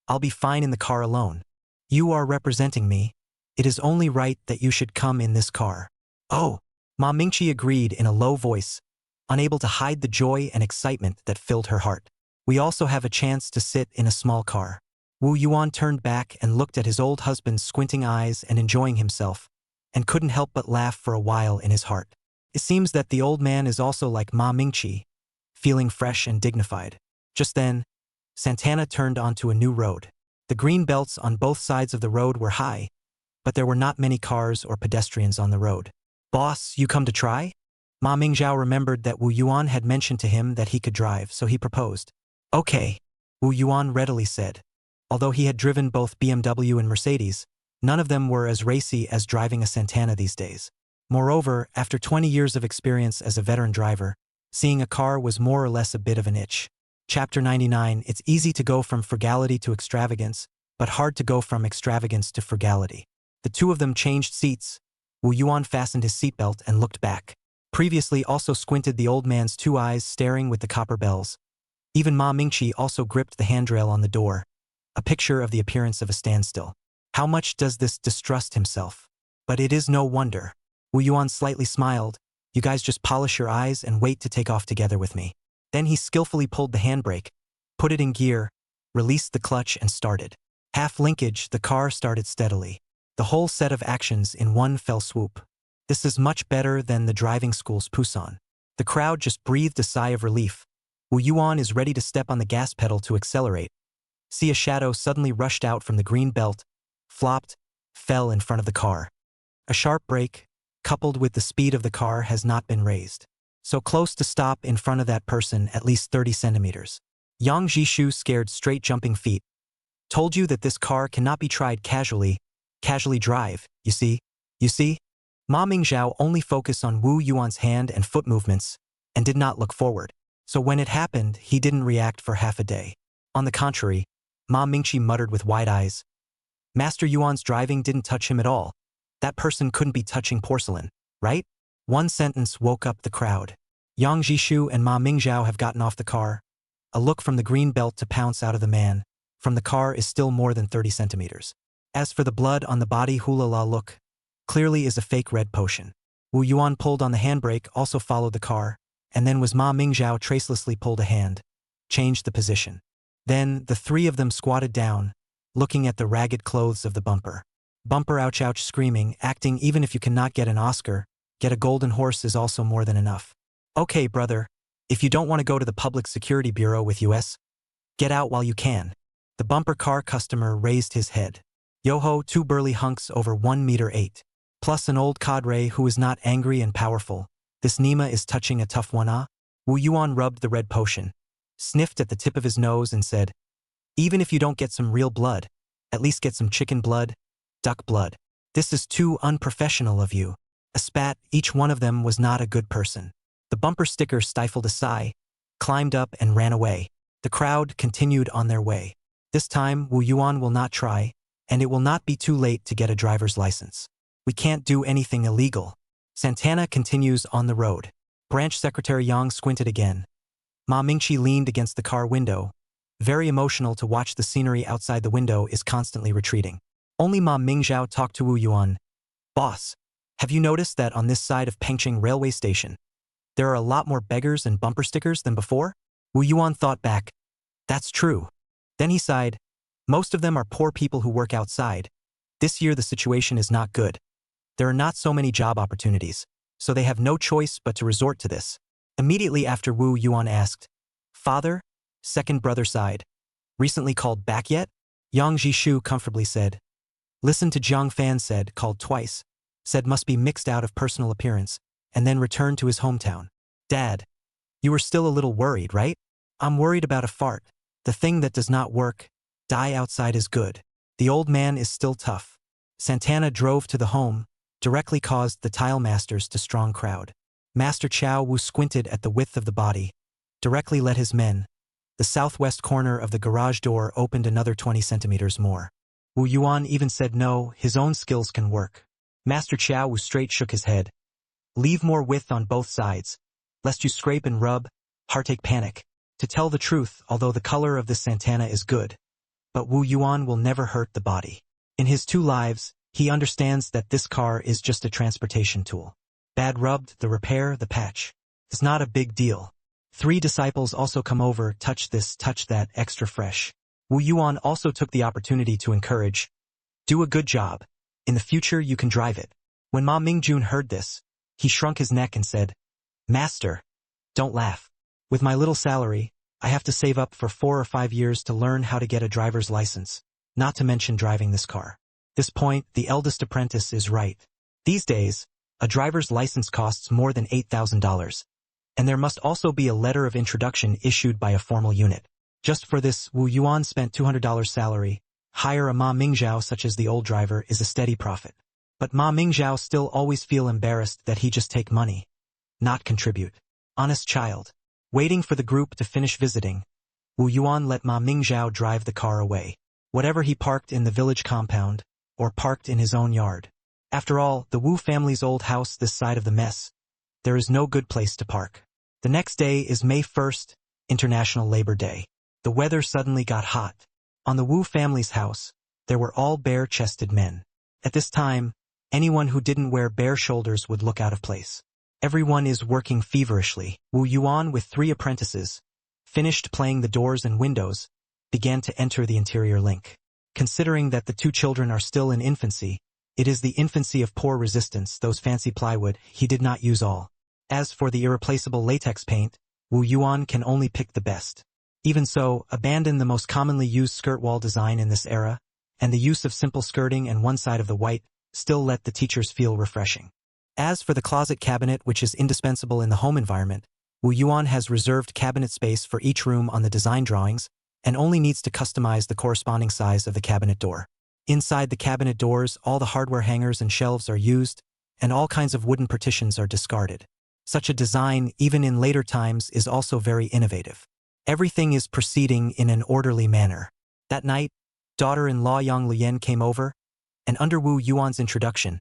I'll be fine in the car alone. You are representing me. It is only right that you should come in this car." "Oh." Ma Mingqi agreed in a low voice, unable to hide the joy and excitement that filled her heart. "We also have a chance to sit in a small car." Wu Yuan turned back and looked at his old husband's squinting eyes and enjoying himself, and couldn't help but laugh for a while in his heart. It seems that the old man is also like Ma Mingqi, feeling fresh and dignified. Just then, Santana turned onto a new road. The green belts on both sides of the road were high, but there were not many cars or pedestrians on the road. "Boss, you come to try?" Ma Mingzhao remembered that Wu Yuan had mentioned to him that he could drive, so he proposed. "Okay," Wu Yuan readily said. Although he had driven both BMW and Mercedes, none of them were as racy as driving a Santana these days. Moreover, after 20 years of experience as a veteran driver, seeing a car was more or less a bit of an itch. Chapter 99. It's easy to go from frugality to extravagance, but hard to go from extravagance to frugality. The two of them changed seats. Wu Yuan fastened his seatbelt and looked back. Previously also squinted the old man's 2 eyes staring with the copper bells. Even Ma Mingqi also gripped the handrail on the door, a picture of the appearance of a standstill. How much does this distrust himself? But it is no wonder. Wu Yuan slightly smiled. "You guys just polish your eyes and wait to take off together with me." Then he skillfully pulled the handbrake, put it in gear, released the clutch and started. Half linkage, the car started steadily. The whole set of actions in one fell swoop. This is much better than the driving school's Pusan. The crowd just breathed a sigh of relief. Wu Yuan is ready to step on the gas pedal to accelerate. See, a shadow suddenly rushed out from the green belt, flopped, fell in front of the car. A sharp brake, coupled with the speed of the car, has not been raised. So close to stop in front of that person, at least 30 centimeters. Yang Jishu, scared straight jumping feet. Told you that this car cannot be tried casually drive, you see? Ma Mingzhao only focused on Wu Yuan's hand and foot movements, and did not look forward. So when it happened, he didn't react for half a day. On the contrary, Ma Mingqi muttered with wide eyes. Master Yuan's driving didn't touch him at all. That person couldn't be touching porcelain, right? One sentence woke up the crowd. Yang Jishu and Ma Mingzhao have gotten off the car. A look from the green belt to pounce out of the man from the car is still more than 30 centimeters. As for the blood on the body, hula la look, clearly is a fake red potion. Wu Yuan pulled on the handbrake, also followed the car, and then was Ma Mingzhao tracelessly pulled a hand, changed the position. Then the three of them squatted down, looking at the ragged clothes of the bumper. Bumper ouch ouch screaming, acting even if you cannot get an Oscar, get a golden horse is also more than enough. Okay, brother, if you don't want to go to the Public Security Bureau with us, get out while you can. The bumper car customer raised his head. Yoho, two burly hunks over 1 meter 8. Plus an old cadre who is not angry and powerful. This Nima is touching a tough one, ah? Wu Yuan rubbed the red potion, sniffed at the tip of his nose and said, even if you don't get some real blood, at least get some chicken blood, duck blood. This is too unprofessional of you. A spat, each one of them was not a good person. The bumper sticker stifled a sigh, climbed up and ran away. The crowd continued on their way. This time, Wu Yuan will not try, and it will not be too late to get a driver's license. We can't do anything illegal. Santana continues on the road. Branch Secretary Yang squinted again. Ma Mingqi leaned against the car window. Very emotional to watch the scenery outside the window is constantly retreating. Only Ma Mingzhao talked to Wu Yuan. Boss, have you noticed that on this side of Pengcheng railway station, there are a lot more beggars and bumper stickers than before? Wu Yuan thought back. That's true. Then he sighed. Most of them are poor people who work outside. This year the situation is not good. There are not so many job opportunities, so they have no choice but to resort to this. Immediately after, Wu Yuan asked, Father? Second brother sighed. Recently called back yet? Yang Jishu comfortably said. Listen to Jiang Fan said, called twice. Said must be mixed out of personal appearance, and then returned to his hometown. Dad, you were still a little worried, right? I'm worried about a fart. The thing that does not work, die outside is good. The old man is still tough. Santana drove to the home, directly caused the tile masters to strong crowd. Master Chow Wu squinted at the width of the body, directly led his men. The southwest corner of the garage door opened another 20 centimeters more. Wu Yuan even said no, his own skills can work. Master Chow Wu straight shook his head. Leave more width on both sides, lest you scrape and rub, heartache panic. To tell the truth, although the color of this Santana is good, but Wu Yuan will never hurt the body. In his 2 lives, he understands that this car is just a transportation tool. Bad rubbed, the repair, the patch. It's not a big deal. 3 disciples also come over, touch this, touch that, extra fresh. Wu Yuan also took the opportunity to encourage, do a good job. In the future you can drive it. When Ma Mingjun heard this, he shrunk his neck and said, Master, don't laugh. With my little salary, I have to save up for 4 or 5 years to learn how to get a driver's license, not to mention driving this car. This point, the eldest apprentice is right. These days, a driver's license costs more than $8,000, and there must also be a letter of introduction issued by a formal unit. Just for this, Wu Yuan spent $200 salary. Hire a Ma Mingzhao such as the old driver is a steady profit. But Ma Mingzhao still always feel embarrassed that he just take money, not contribute. Honest child. Waiting for the group to finish visiting, Wu Yuan let Ma Mingzhao drive the car away. Whatever he parked in the village compound, or parked in his own yard. After all, the Wu family's old house this side of the mess, there is no good place to park. The next day is May 1st, International Labor Day. The weather suddenly got hot. On the Wu family's house, there were all bare-chested men. At this time, anyone who didn't wear bare shoulders would look out of place. Everyone is working feverishly. Wu Yuan with 3 apprentices, finished playing the doors and windows, began to enter the interior link. Considering that the 2 children are still in infancy, it is the infancy of poor resistance, those fancy plywood, he did not use all. As for the irreplaceable latex paint, Wu Yuan can only pick the best. Even so, abandon the most commonly used skirt wall design in this era, and the use of simple skirting and one side of the white still let the teachers feel refreshing. As for the closet cabinet, which is indispensable in the home environment, Wu Yuan has reserved cabinet space for each room on the design drawings and only needs to customize the corresponding size of the cabinet door. Inside the cabinet doors, all the hardware hangers and shelves are used, and all kinds of wooden partitions are discarded. Such a design, even in later times, is also very innovative. Everything is proceeding in an orderly manner. That night, daughter-in-law Yang Luyen came over, and under Wu Yuan's introduction,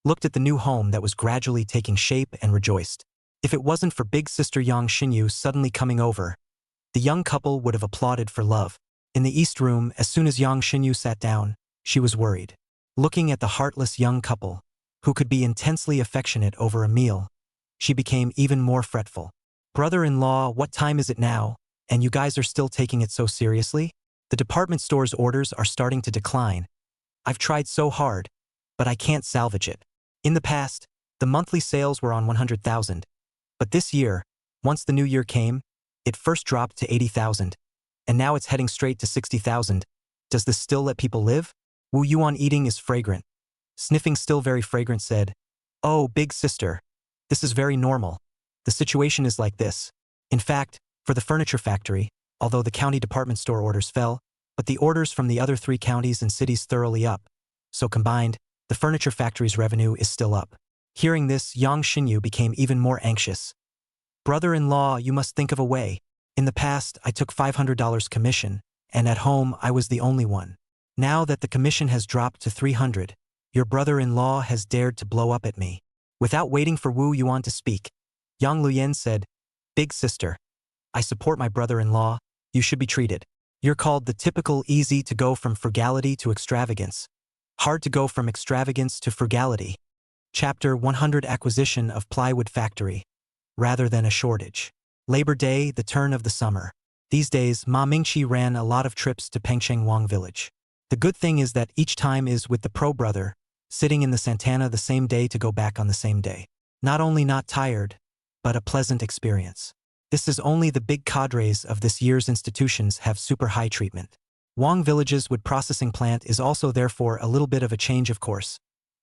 looked at the new home that was gradually taking shape and rejoiced. If it wasn't for big sister Yang Xinyu suddenly coming over, the young couple would have applauded for love. In the East Room, as soon as Yang Xinyu sat down, she was worried. Looking at the heartless young couple, who could be intensely affectionate over a meal, she became even more fretful. Brother-in-law, what time is it now, and you guys are still taking it so seriously? The department store's orders are starting to decline. I've tried so hard, but I can't salvage it. In the past, the monthly sales were on 100,000. But this year, once the new year came, it first dropped to 80,000, and now it's heading straight to 60,000. Does this still let people live? Wu Yuan eating is fragrant. Sniffing still very fragrant said, "Oh, big sister, this is very normal. The situation is like this. In fact, for the furniture factory, although the county department store orders fell, but the orders from the other 3 counties and cities thoroughly up. So combined, the furniture factory's revenue is still up." Hearing this, Yang Xinyu became even more anxious. Brother-in-law, you must think of a way. In the past, I took $500 commission, and at home I was the only one. Now that the commission has dropped to 300, your brother-in-law has dared to blow up at me. Without waiting for Wu Yuan to speak, Yang Luyen said, "Big sister, I support my brother-in-law. You should be treated. You're called the typical easy to go from frugality to extravagance. Hard to go from extravagance to frugality." Chapter 100 Acquisition of Plywood Factory. Rather than a shortage. Labor Day, the turn of the summer. These days, Ma Mingqi ran a lot of trips to Pengcheng Village. The good thing is that each time is with the pro-brother, sitting in the Santana the same day to go back on the same day. Not only not tired, but a pleasant experience. This is only the big cadres of this year's institutions have super high treatment. Wang Village's wood processing plant is also therefore a little bit of a change of course,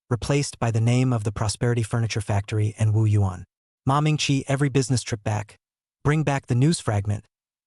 replaced by the name of the Prosperity Furniture Factory and Wu Yuan. Ma Mingqi every business trip back. Bring back the news fragment.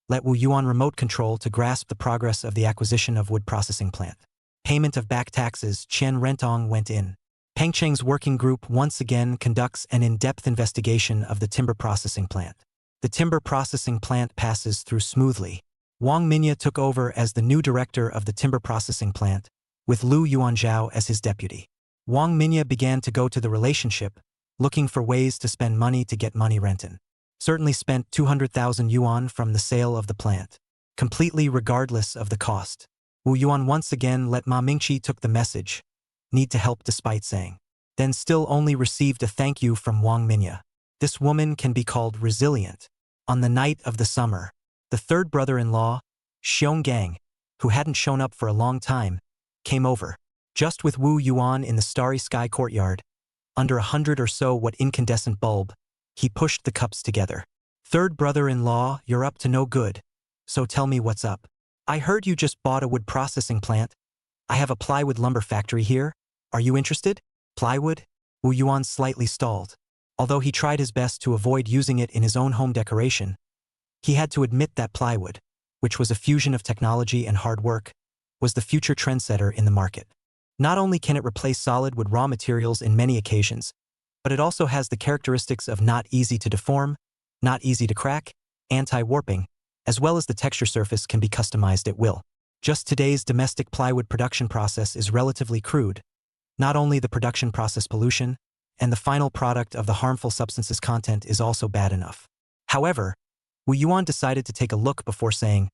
Let Wu Yuan remote control to grasp the progress of the acquisition of wood processing plant. Payment of back taxes, Chen Rentong went in. Pengcheng's working group once again conducts an in-depth investigation of the timber processing plant. The timber processing plant passes through smoothly. Wang Minya took over as the new director of the timber processing plant, with Lu Yuanzhao as his deputy. Wang Minya began to go to the relationship, looking for ways to spend money to get money rented. Certainly spent 200,000 yuan from the sale of the plant, completely regardless of the cost. Wu Yuan once again let Ma Mingqi took the message, need to help despite saying. Then still only received a thank you from Wang Minya. This woman can be called resilient. On the night of the summer, the third brother-in-law, Xiong Gang, who hadn't shown up for a long time, came over. Just with Wu Yuan in the starry sky courtyard, under 100 or so watt incandescent bulb, he pushed the cups together. "Third brother-in-law, you're up to no good. So tell me what's up. I heard you just bought a wood processing plant. I have a plywood lumber factory here. Are you interested?" Plywood? Wu Yuan slightly stalled. Although he tried his best to avoid using it in his own home decoration, he had to admit that plywood, which was a fusion of technology and hard work, was the future trendsetter in the market. Not only can it replace solid wood raw materials in many occasions, but it also has the characteristics of not easy to deform, not easy to crack, anti-warping, as well as the texture surface can be customized at will. Just today's domestic plywood production process is relatively crude. Not only the production process pollution, and the final product of the harmful substances content is also bad enough. However, Wu Yuan decided to take a look before saying,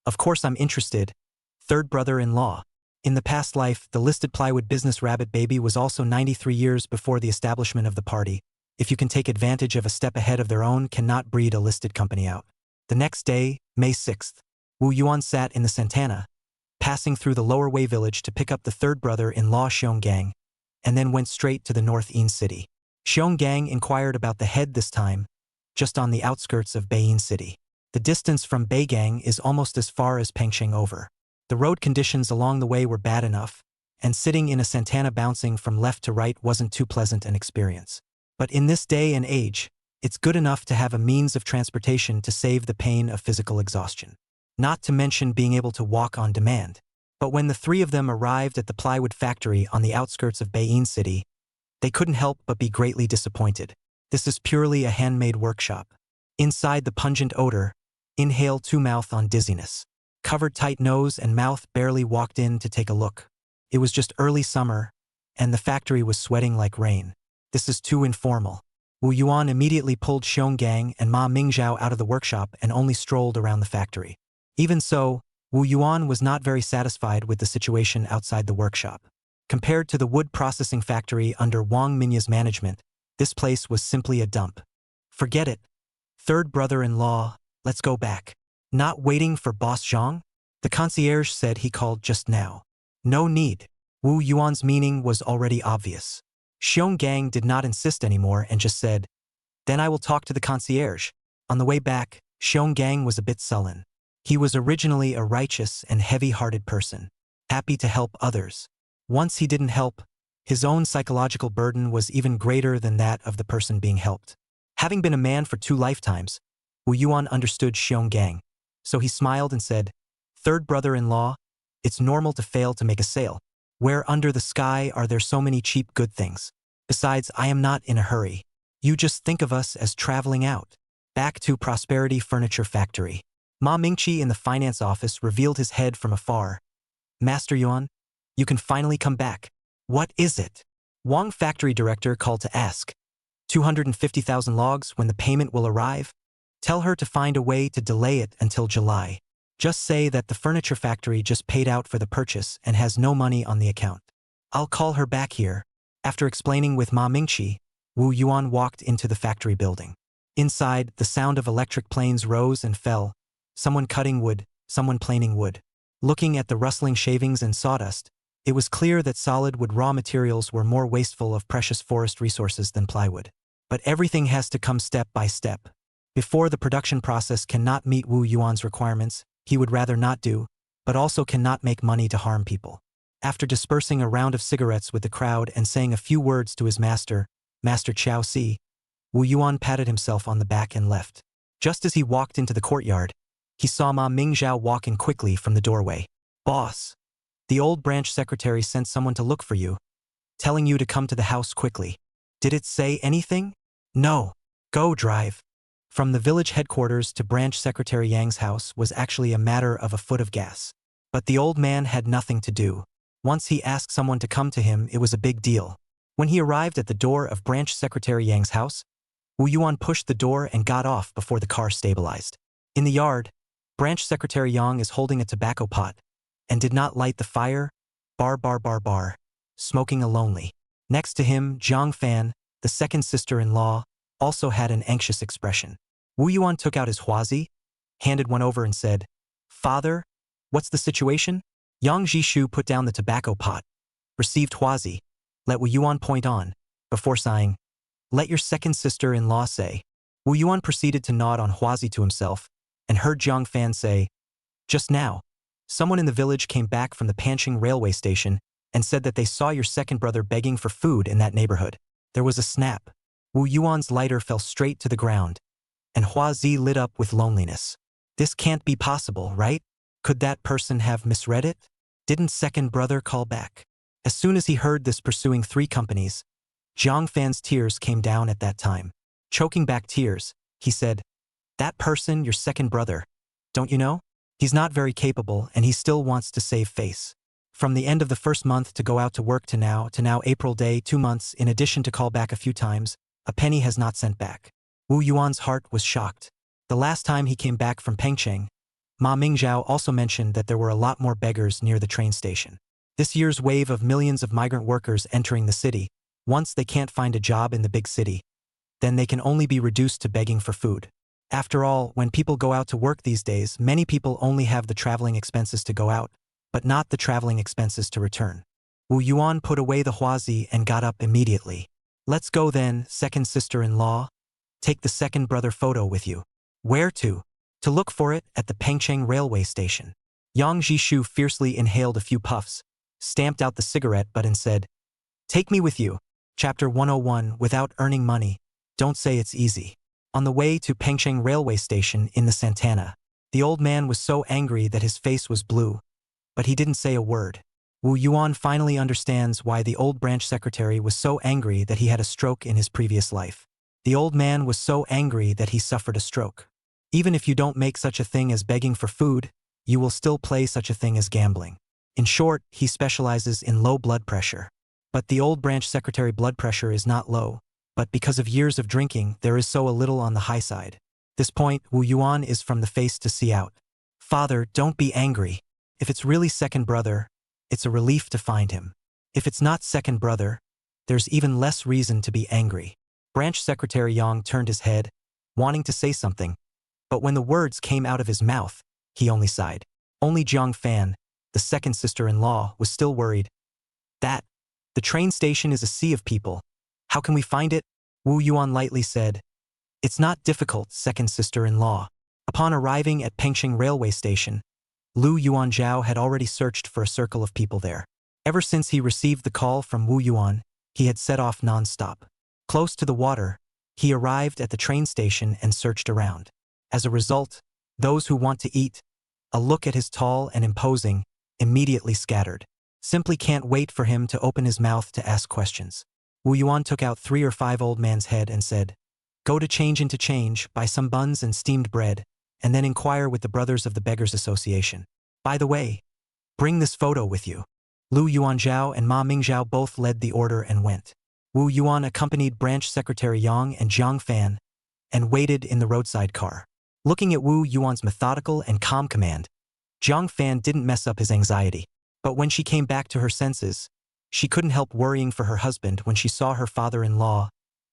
"Of course I'm interested, third brother-in-law." In the past life, the listed plywood business Rabbit Baby was also 93 years before the establishment of the party. If you can take advantage of a step ahead of their own, cannot breed a listed company out. The next day, May 6th, Wu Yuan sat in the Santana, passing through the Lower Wei village to pick up the third brother-in-law Xiong Gang, and then went straight to the North Yin city. Xiong Gang inquired about the head this time, just on the outskirts of Beiyin city. The distance from Beigang is almost as far as Pengcheng over. The road conditions along the way were bad enough, and sitting in a Santana bouncing from left to right wasn't too pleasant an experience. But in this day and age, it's good enough to have a means of transportation to save the pain of physical exhaustion. Not to mention being able to walk on demand. But when the three of them arrived at the plywood factory on the outskirts of Bayin City, they couldn't help but be greatly disappointed. This is purely a handmade workshop. Inside the pungent odor, inhale to mouth on dizziness. Covered tight nose and mouth barely walked in to take a look. It was just early summer, and the factory was sweating like rain. This is too informal. Wu Yuan immediately pulled Xiong Gang and Ma Mingzhao out of the workshop and only strolled around the factory. Even so, Wu Yuan was not very satisfied with the situation outside the workshop. Compared to the wood processing factory under Wang Minya's management, this place was simply a dump. Forget it. Third brother-in-law, let's go back. Not waiting for Boss Zhang? The concierge said he called just now. No need. Wu Yuan's meaning was already obvious. Xiong Gang did not insist anymore and just said, "Then I will talk to the concierge." On the way back, Xiong Gang was a bit sullen. He was originally a righteous and heavy-hearted person, happy to help others. Once he didn't help, his own psychological burden was even greater than that of the person being helped. Having been a man for 2 lifetimes, Wu Yuan understood Xiong Gang, so he smiled and said, "Third brother-in-law, it's normal to fail to make a sale. Where under the sky are there so many cheap good things? Besides, I am not in a hurry. You just think of us as traveling out." Back to Prosperity Furniture Factory. Ma Mingqi in the finance office revealed his head from afar. "Master Yuan, you can finally come back. What is it?" Wang factory director called to ask. 250,000 logs when the payment will arrive? Tell her to find a way to delay it until July. Just say that the furniture factory just paid out for the purchase and has no money on the account. I'll call her back here. After explaining with Ma Mingqi, Wu Yuan walked into the factory building. Inside, the sound of electric planes rose and fell. Someone cutting wood, someone planing wood. Looking at the rustling shavings and sawdust, it was clear that solid wood raw materials were more wasteful of precious forest resources than plywood. But everything has to come step by step. Before the production process cannot meet Wu Yuan's requirements, he would rather not do, but also cannot make money to harm people. After dispersing a round of cigarettes with the crowd and saying a few words to his master, Master Chao Si, Wu Yuan patted himself on the back and left. Just as he walked into the courtyard, he saw Ma Mingzhao walk in quickly from the doorway. "Boss, the old branch secretary sent someone to look for you, telling you to come to the house quickly. Did it say anything?" "No. Go drive." From the village headquarters to branch secretary Yang's house was actually a matter of a foot of gas. But the old man had nothing to do. Once he asked someone to come to him, it was a big deal. When he arrived at the door of branch secretary Yang's house, Wu Yuan pushed the door and got off before the car stabilized. In the yard, branch secretary Yang is holding a tobacco pot and did not light the fire, smoking alonely. Next to him, Zhang Fan, the second sister-in-law, also had an anxious expression. Wu Yuan took out his huazi, handed one over and said, "Father, what's the situation?" Yang Jishu put down the tobacco pot, received huazi, let Wu Yuan point on, before sighing, "Let your second sister-in-law say." Wu Yuan proceeded to nod on huazi to himself, and heard Zhang Fan say, "Just now, someone in the village came back from the Panqing railway station and said that they saw your second brother begging for food in that neighborhood." There was a snap. Wu Yuan's lighter fell straight to the ground, and huazi lit up with loneliness. This can't be possible, right? Could that person have misread it? Didn't second brother call back? As soon as he heard this pursuing 3 companies, Zhang Fan's tears came down at that time. Choking back tears, he said, "That person, your second brother, don't you know? He's not very capable and he still wants to save face. From the end of the first month to go out to work to now April day 2 months in addition to call back a few times, a penny has not sent back." Wu Yuan's heart was shocked. The last time he came back from Panqing, Ma Mingzhao also mentioned that there were a lot more beggars near the train station. This year's wave of millions of migrant workers entering the city, once they can't find a job in the big city, then they can only be reduced to begging for food. After all, when people go out to work these days, many people only have the traveling expenses to go out, but not the traveling expenses to return. Wu Yuan put away the huazi and got up immediately. "Let's go then, second sister-in-law. Take the second brother photo with you." "Where to?" "To look for it at the Panqing railway station." Yang Jishu fiercely inhaled a few puffs, stamped out the cigarette butt and said, "Take me with you." Chapter 101 Without earning money. Don't say it's easy. On the way to Pengcheng railway station in the Santana, the old man was so angry that his face was blue, but he didn't say a word. Wu Yuan finally understands why the old branch secretary was so angry that he had a stroke in his previous life. The old man was so angry that he suffered a stroke. Even if you don't make such a thing as begging for food, you will still play such a thing as gambling. In short, he specializes in low blood pressure. But the old branch secretary blood pressure is not low, but because of years of drinking, there is so a little on the high side. This point, Wu Yuan is from the face to see out. Father, don't be angry. If it's really second brother, it's a relief to find him. If it's not second brother, there's even less reason to be angry. Branch Secretary Yang turned his head, wanting to say something, but when the words came out of his mouth, he only sighed. Only Jiang Fan, the second sister-in-law, was still worried. The train station is a sea of people. How can we find it? Wu Yuan lightly said. It's not difficult, second sister-in-law. Upon arriving at Pengcheng railway station, Lu Yuanzhao had already searched for a circle of people there. Ever since he received the call from Wu Yuan, he had set off non-stop. Close to the water, he arrived at the train station and searched around. As a result, those who want to eat, a look at his tall and imposing, immediately scattered. Simply can't wait for him to open his mouth to ask questions. Wu Yuan took out 3 or 5 old man's head and said, "Go to change into change, buy some buns and steamed bread, and then inquire with the Brothers of the Beggars Association. By the way, bring this photo with you." Lu Yuanzhao and Ma Mingzhao both led the order and went. Wu Yuan accompanied Branch Secretary Yang and Jiang Fan and waited in the roadside car. Looking at Wu Yuan's methodical and calm command, Jiang Fan didn't mess up his anxiety. But when she came back to her senses, she couldn't help worrying for her husband when she saw her father-in-law,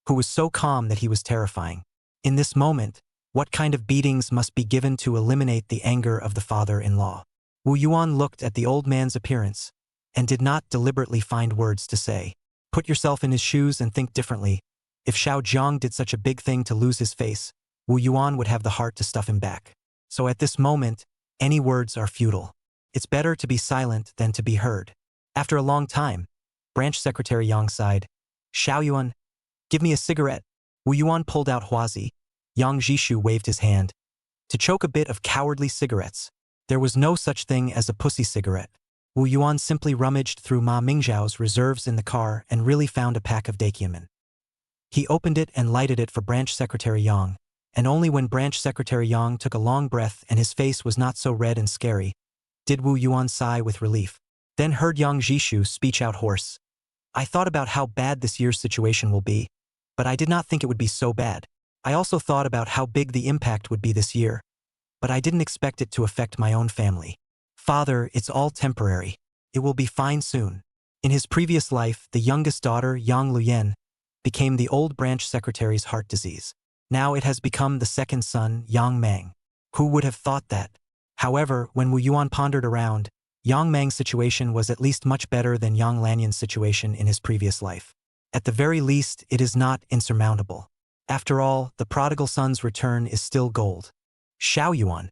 who was so calm that he was terrifying. In this moment, what kind of beatings must be given to eliminate the anger of the father-in-law? Wu Yuan looked at the old man's appearance and did not deliberately find words to say. Put yourself in his shoes and think differently. If Xiao Zhang did such a big thing to lose his face, Wu Yuan would have the heart to stuff him back. So at this moment, any words are futile. It's better to be silent than to be heard. After a long time, Branch Secretary Yang sighed. "Xiao Yuan, give me a cigarette." Wu Yuan pulled out Huazi. Yang Jishu waved his hand. To choke a bit of cowardly cigarettes. There was no such thing as a pussy cigarette. Wu Yuan simply rummaged through Ma Mingzhao's reserves in the car and really found a pack of Dakiamen. He opened it and lighted it for Branch Secretary Yang, and only when Branch Secretary Yang took a long breath and his face was not so red and scary, did Wu Yuan sigh with relief. Then heard Yang Jishu speech out hoarse. "I thought about how bad this year's situation will be, but I did not think it would be so bad. I also thought about how big the impact would be this year, but I didn't expect it to affect my own family. Father, it's all temporary. It will be fine soon." In his previous life, the youngest daughter, Yang Luyen, became the old branch secretary's heart disease. Now it has become the second son, Yang Mang. Who would have thought that? However, when Wu Yuan pondered around, Yang Mang's situation was at least much better than Yang Lanyan's situation in his previous life. At the very least, it is not insurmountable. After all, the prodigal son's return is still gold. Xiao Yuan,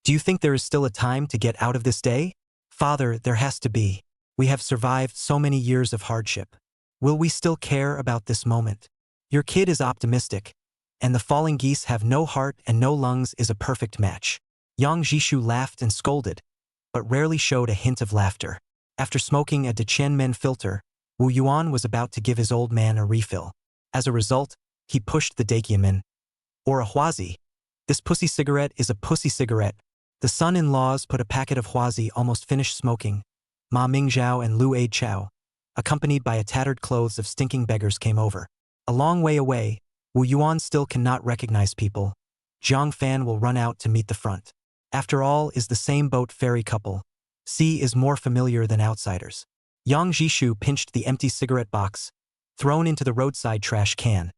do you think there is still a time to get out of this day? Father, there has to be. We have survived so many years of hardship. Will we still care about this moment? Your kid is optimistic, and the falling geese have no heart and no lungs is a perfect match. Yang Jishu laughed and scolded, but rarely showed a hint of laughter. After smoking a Deqianmen filter, Wu Yuan was about to give his old man a refill. As a result, he pushed the Dakiamen, or a Huazi. This pussy cigarette is a pussy cigarette. The son-in-laws put a packet of Huazi almost finished smoking. Ma Mingzhao and Lu Aid Chao, accompanied by a tattered clothes of stinking beggars, came over. A long way away, Wu Yuan still cannot recognize people. Jiang Fan will run out to meet the front. After all, is the same boat ferry couple. Sea is more familiar than outsiders. Yang Jishu pinched the empty cigarette box, thrown into the roadside trash can.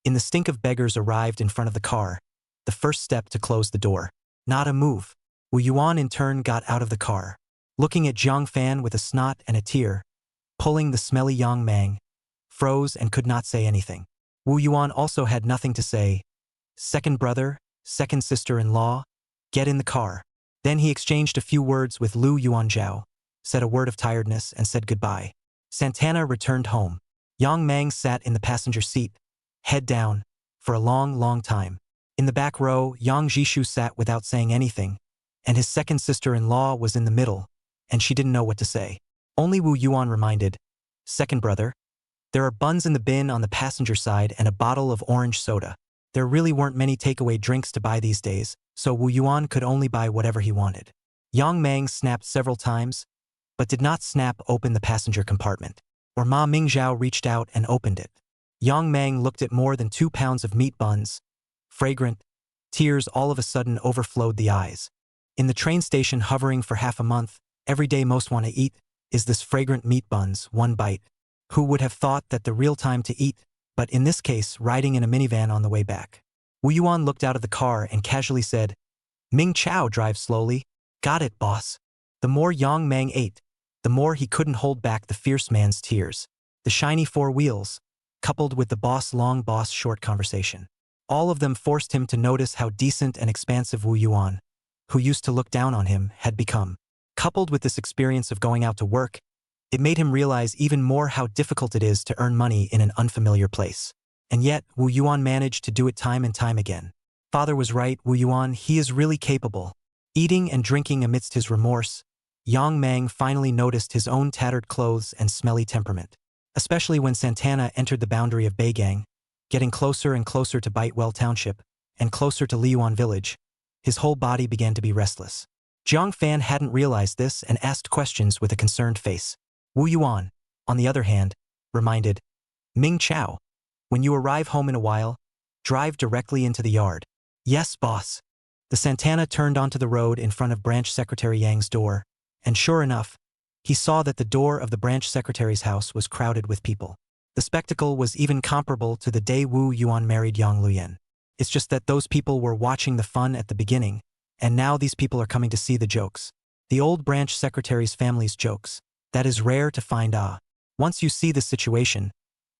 In the stink of beggars arrived in front of the car, the first step to close the door. Not a move. Wu Yuan in turn got out of the car, looking at Jiang Fan with a snot and a tear, pulling the smelly Yang Mang, froze and could not say anything. Wu Yuan also had nothing to say. Second brother, second sister-in-law, get in the car. Then he exchanged a few words with Lu Yuanzhao, said a word of tiredness, and said goodbye. Santana returned home. Yang Mang sat in the passenger seat, head down, for a long, long time. In the back row, Yang Jishu sat without saying anything, and his second sister-in-law was in the middle, and she didn't know what to say. Only Wu Yuan reminded, "Second brother, there are buns in the bin on the passenger side and a bottle of orange soda." There really weren't many takeaway drinks to buy these days, so Wu Yuan could only buy whatever he wanted. Yang Mang snapped several times, but did not snap open the passenger compartment. Or Ma Mingzhao reached out and opened it. Yang Mang looked at more than 2 pounds of meat buns, fragrant. Tears all of a sudden overflowed the eyes. In the train station hovering for half a month, every day most want to eat is this fragrant meat buns, one bite. Who would have thought that the real time to eat, but in this case riding in a minivan on the way back. Wu Yuan looked out of the car and casually said, "Ming Chao drives slowly." "Got it, boss." The more Yang Mang ate, the more he couldn't hold back the fierce man's tears. The shiny 4 wheels, coupled with the boss long boss short conversation. All of them forced him to notice how decent and expansive Wu Yuan, who used to look down on him, had become. Coupled with this experience of going out to work, it made him realize even more how difficult it is to earn money in an unfamiliar place. And yet, Wu Yuan managed to do it time and time again. Father was right, Wu Yuan, he is really capable. Eating and drinking amidst his remorse, Yang Mang finally noticed his own tattered clothes and smelly temperament. Especially when Santana entered the boundary of Beigang, getting closer and closer to Bitewell Township, and closer to Liyuan Village, his whole body began to be restless. Jiang Fan hadn't realized this and asked questions with a concerned face. Wu Yuan, on the other hand, reminded, "Ming Chao, when you arrive home in a while, drive directly into the yard." "Yes, boss." The Santana turned onto the road in front of Branch Secretary Yang's door, and sure enough, he saw that the door of the branch secretary's house was crowded with people. The spectacle was even comparable to the day Wu Yuan married Yang Luyan. It's just that those people were watching the fun at the beginning, and now these people are coming to see the jokes. The old branch secretary's family's jokes. That is rare to find. Once you see this situation,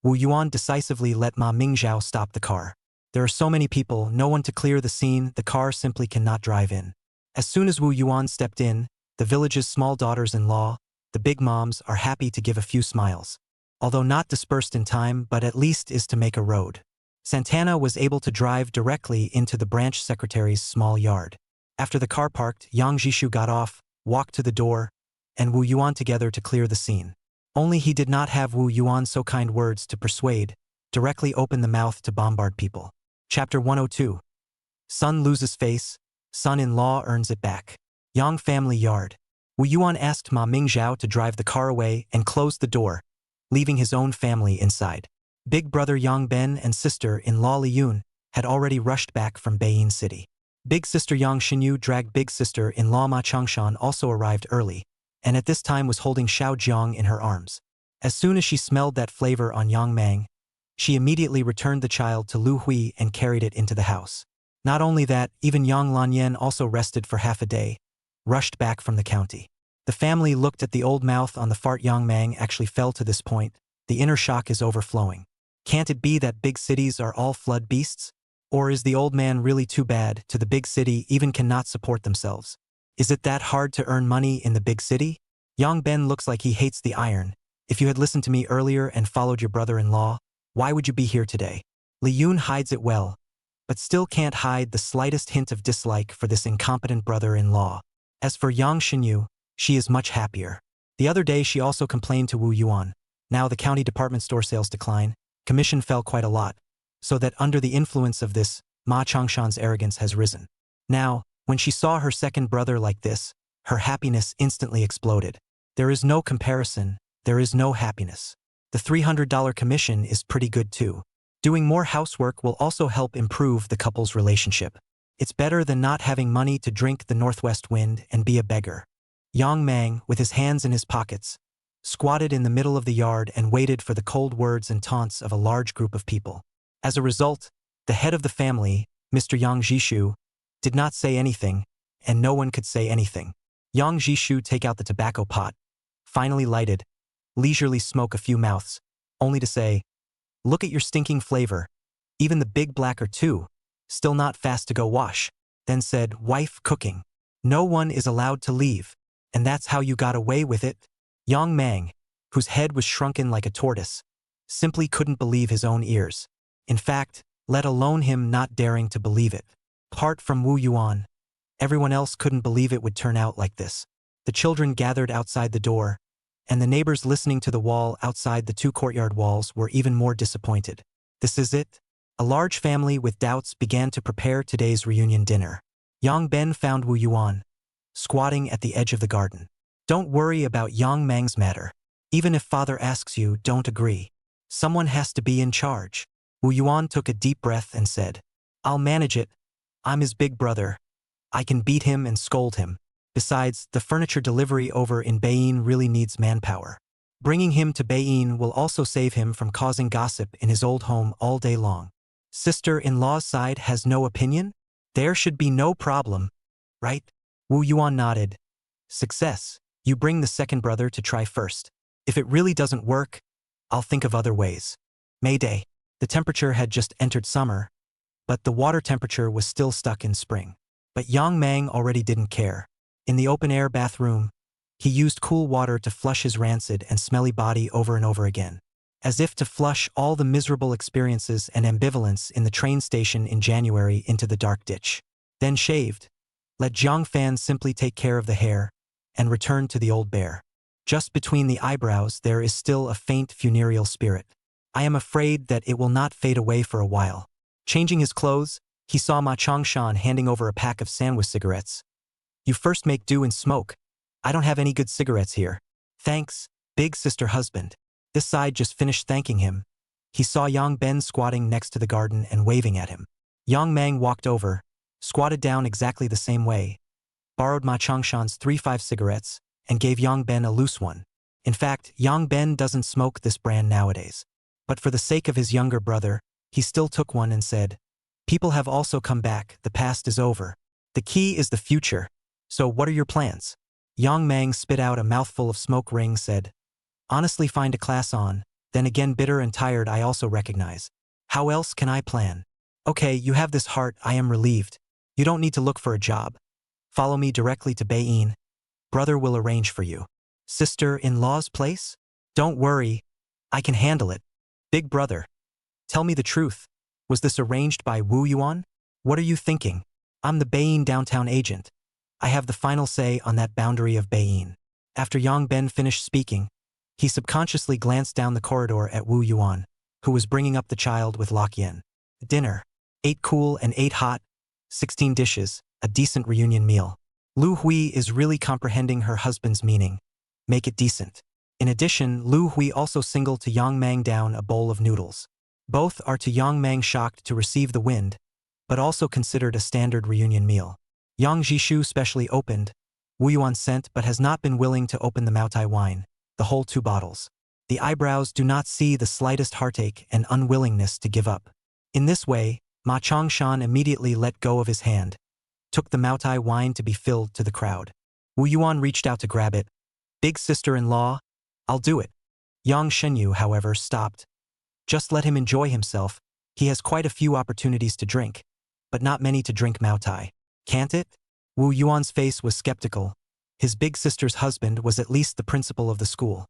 Wu Yuan decisively let Ma Mingzhao stop the car. There are so many people, no one to clear the scene, the car simply cannot drive in. As soon as Wu Yuan stepped in, the village's small daughters-in-law, the big moms, are happy to give a few smiles. Although not dispersed in time, but at least is to make a road. Santana was able to drive directly into the branch secretary's small yard. After the car parked, Yang Jishu got off, walked to the door, and Wu Yuan together to clear the scene. Only he did not have Wu Yuan so kind words to persuade, directly open the mouth to bombard people. Chapter 102. Son loses face, son-in-law earns it back. Yang family yard. Wu Yuan asked Ma Mingzhao to drive the car away and closed the door, leaving his own family inside. Big brother Yang Ben and sister-in-law Li Yun had already rushed back from Beiyin City. Big sister Yang Xinyu dragged big sister-in-law Ma Changshan also arrived early, and at this time was holding Xiao Jiang in her arms. As soon as she smelled that flavor on Yang Mang, she immediately returned the child to Lu Hui and carried it into the house. Not only that, even Yang Lanyan also rested for half a day, rushed back from the county. The family looked at the old mouth on the fart. Yang Mang actually fell to this point. The inner shock is overflowing. Can't it be that big cities are all flood beasts? Or is the old man really too bad to the big city even cannot support themselves? Is it that hard to earn money in the big city? Yang Ben looks like he hates the iron. If you had listened to me earlier and followed your brother-in-law, why would you be here today? Li Yun hides it well, but still can't hide the slightest hint of dislike for this incompetent brother-in-law. As for Yang Xinyu, she is much happier. The other day she also complained to Wu Yuan. Now the county department store sales decline, commission fell quite a lot, so that under the influence of this, Ma Changshan's arrogance has risen. Now, when she saw her second brother like this, her happiness instantly exploded. There is no comparison, there is no happiness. The $300 commission is pretty good too. Doing more housework will also help improve the couple's relationship. It's better than not having money to drink the northwest wind and be a beggar. Yang Mang, with his hands in his pockets, squatted in the middle of the yard and waited for the cold words and taunts of a large group of people. As a result, the head of the family, Mr. Yang Jishu, did not say anything, and no one could say anything. Yang Jishu take out the tobacco pot, finally lighted, leisurely smoke a few mouths, only to say, "Look at your stinking flavor. Even the big black are too, still not fast to go wash." Then said, "Wife cooking." No one is allowed to leave, and that's how you got away with it? Yang Mang, whose head was shrunken like a tortoise, simply couldn't believe his own ears. In fact, let alone him not daring to believe it. Apart from Wu Yuan, everyone else couldn't believe it would turn out like this. The children gathered outside the door, and the neighbors listening to the wall outside the 2 courtyard walls were even more disappointed. This is it? A large family with doubts began to prepare today's reunion dinner. Yang Ben found Wu Yuan, squatting at the edge of the garden. Don't worry about Yang Mang's matter. Even if father asks you, don't agree. Someone has to be in charge. Wu Yuan took a deep breath and said, I'll manage it. I'm his big brother. I can beat him and scold him. Besides, the furniture delivery over in Beiying really needs manpower. Bringing him to Beiying will also save him from causing gossip in his old home all day long. Sister-in-law's side has no opinion? There should be no problem, right? Wu Yuan nodded. Success. You bring the second brother to try first. If it really doesn't work, I'll think of other ways. May Day. The temperature had just entered summer, but the water temperature was still stuck in spring. But Yang Mang already didn't care. In the open-air bathroom, he used cool water to flush his rancid and smelly body over and over again, as if to flush all the miserable experiences and ambivalence in the train station in January into the dark ditch. Then shaved. Let Jiang Fan simply take care of the hair, and return to the old bear. Just between the eyebrows there is still a faint funereal spirit. I am afraid that it will not fade away for a while. Changing his clothes, he saw Ma Changshan handing over a pack of sandwich cigarettes. You first make do and smoke. I don't have any good cigarettes here. Thanks, big sister husband. This side just finished thanking him. He saw Yang Ben squatting next to the garden and waving at him. Yang Mang walked over, squatted down exactly the same way, borrowed Ma Changshan's 3-5 cigarettes, and gave Yang Ben a loose one. In fact, Yang Ben doesn't smoke this brand nowadays. But for the sake of his younger brother, he still took one and said, People have also come back, the past is over. The key is the future. So what are your plans? Yang Mang spit out a mouthful of smoke ring, said, Honestly find a class on, then again bitter and tired I also recognize. How else can I plan? Okay, you have this heart, I am relieved. You don't need to look for a job. Follow me directly to Beiying. Brother will arrange for you. Sister-in-law's place? Don't worry, I can handle it. Big brother. Tell me the truth. Was this arranged by Wu Yuan? What are you thinking? I'm the Beiying downtown agent. I have the final say on that boundary of Beiying. After Yang Ben finished speaking, he subconsciously glanced down the corridor at Wu Yuan, who was bringing up the child with Lok Yen. Dinner. 8 cool and 8 hot. 16 dishes, a decent reunion meal. Lu Hui is really comprehending her husband's meaning. Make it decent. In addition, Lu Hui also singled to Yang Mang down a bowl of noodles. Both are to Yang Mang shocked to receive the wind, but also considered a standard reunion meal. Yang Jishu specially opened, Wu Yuan sent but has not been willing to open the Maotai wine, the whole 2 bottles. The eyebrows do not see the slightest heartache and unwillingness to give up. In this way, Ma Changshan immediately let go of his hand, took the Maotai wine to be filled to the crowd. Wu Yuan reached out to grab it. Big sister-in-law, I'll do it. Yang Shenyu, however, stopped. Just let him enjoy himself. He has quite a few opportunities to drink, but not many to drink Maotai. Can't it? Wu Yuan's face was skeptical. His big sister's husband was at least the principal of the school.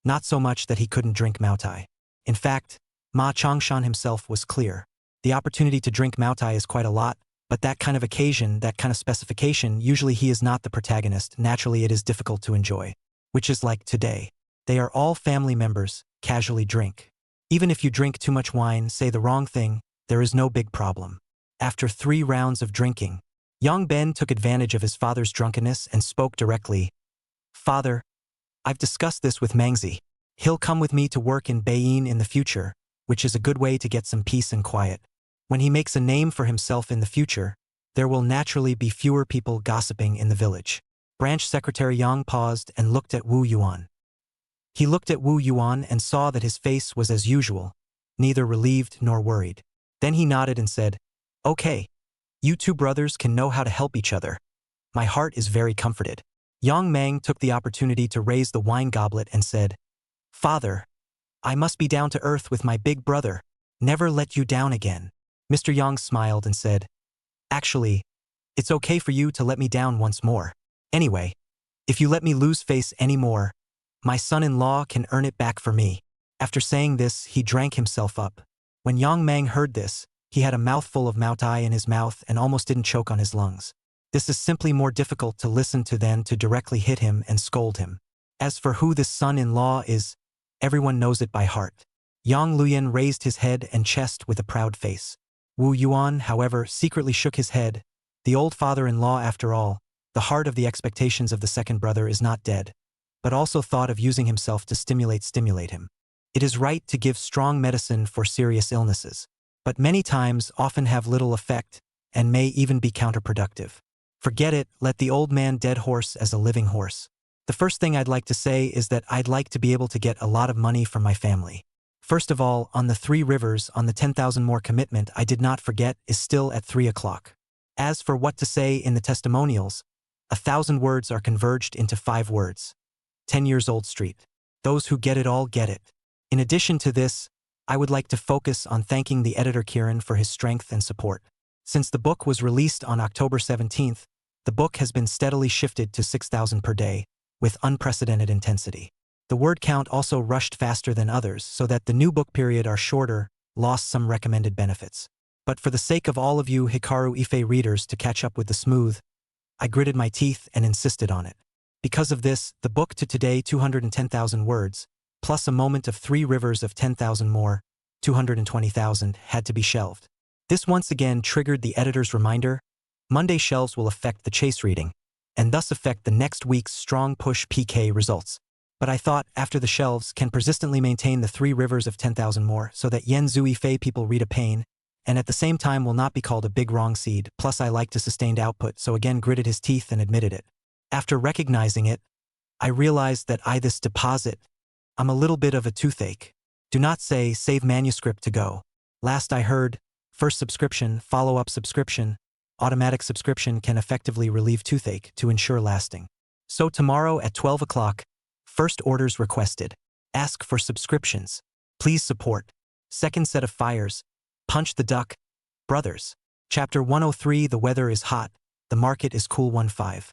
Not so much that he couldn't drink Maotai. In fact, Ma Changshan himself was clear. The opportunity to drink Maotai is quite a lot, but that kind of occasion, that kind of specification, usually he is not the protagonist. Naturally it is difficult to enjoy. Which is like today. They are all family members, casually drink. Even if you drink too much wine, say the wrong thing, there is no big problem. After 3 rounds of drinking, Yang Ben took advantage of his father's drunkenness and spoke directly. Father, I've discussed this with Mangzi. He'll come with me to work in Beiying in the future, which is a good way to get some peace and quiet. When he makes a name for himself in the future, there will naturally be fewer people gossiping in the village. Branch Secretary Yang paused and looked at Wu Yuan. He looked at Wu Yuan and saw that his face was as usual, neither relieved nor worried. Then he nodded and said, Okay, you 2 brothers can know how to help each other. My heart is very comforted. Yang Mang took the opportunity to raise the wine goblet and said, Father, I must be down to earth with my big brother. Never let you down again. Mr. Yang smiled and said, Actually, It's okay for you to let me down once more. Anyway, if you let me lose face any more, my son-in-law can earn it back for me." After saying this, he drank himself up. When Yang Mang heard this, he had a mouthful of moutai in his mouth and almost didn't choke on his lungs. This is simply more difficult to listen to than to directly hit him and scold him. As for who this son-in-law is, everyone knows it by heart. Yang Luyan raised his head and chest with a proud face. Wu Yuan, however, secretly shook his head. The old father-in-law, after all, the heart of the expectations of the second brother, is not dead, but also thought of using himself to stimulate him. It is right to give strong medicine for serious illnesses, but many times often have little effect and may even be counterproductive. Forget it, let the old man dead horse as a living horse. The first thing I'd like to say is that I'd like to be able to get a lot of money from my family. First of all, on the 3 rivers, on the 10,000 more commitment I did not forget is still at 3 o'clock. As for what to say in the testimonials, 1,000 words are converged into 5 words. 10 years old street. Those who get it all get it. In addition to this, I would like to focus on thanking the editor Kiran for his strength and support. Since the book was released on October 17th, the book has been steadily shifted to 6,000 per day, with unprecedented intensity. The word count also rushed faster than others so that the new book period are shorter, lost some recommended benefits. But for the sake of all of you Hikaru Ife readers to catch up with the smooth, I gritted my teeth and insisted on it. Because of this, the book to today 210,000 words, plus a moment of 3 rivers of 10,000 more, 220,000, had to be shelved. This once again triggered the editor's reminder: Monday shelves will affect the chase reading, and thus affect the next week's strong push PK results. But I thought, after the shelves can persistently maintain the 3 rivers of 10,000 more so that Yen Zui Fei people read a pain, and at the same time will not be called a big wrong seed, plus I like to sustained output, so again gritted his teeth and admitted it. After recognizing it, I realized that this deposit, I'm a little bit of a toothache. Do not say save manuscript to go. Last I heard, first subscription, follow-up subscription, automatic subscription can effectively relieve toothache to ensure lasting. So tomorrow at 12 o'clock, first orders requested. Ask for subscriptions. Please support. Second set of fires. Punch the duck. Brothers. Chapter 103. The weather is hot. The market is cool. 15.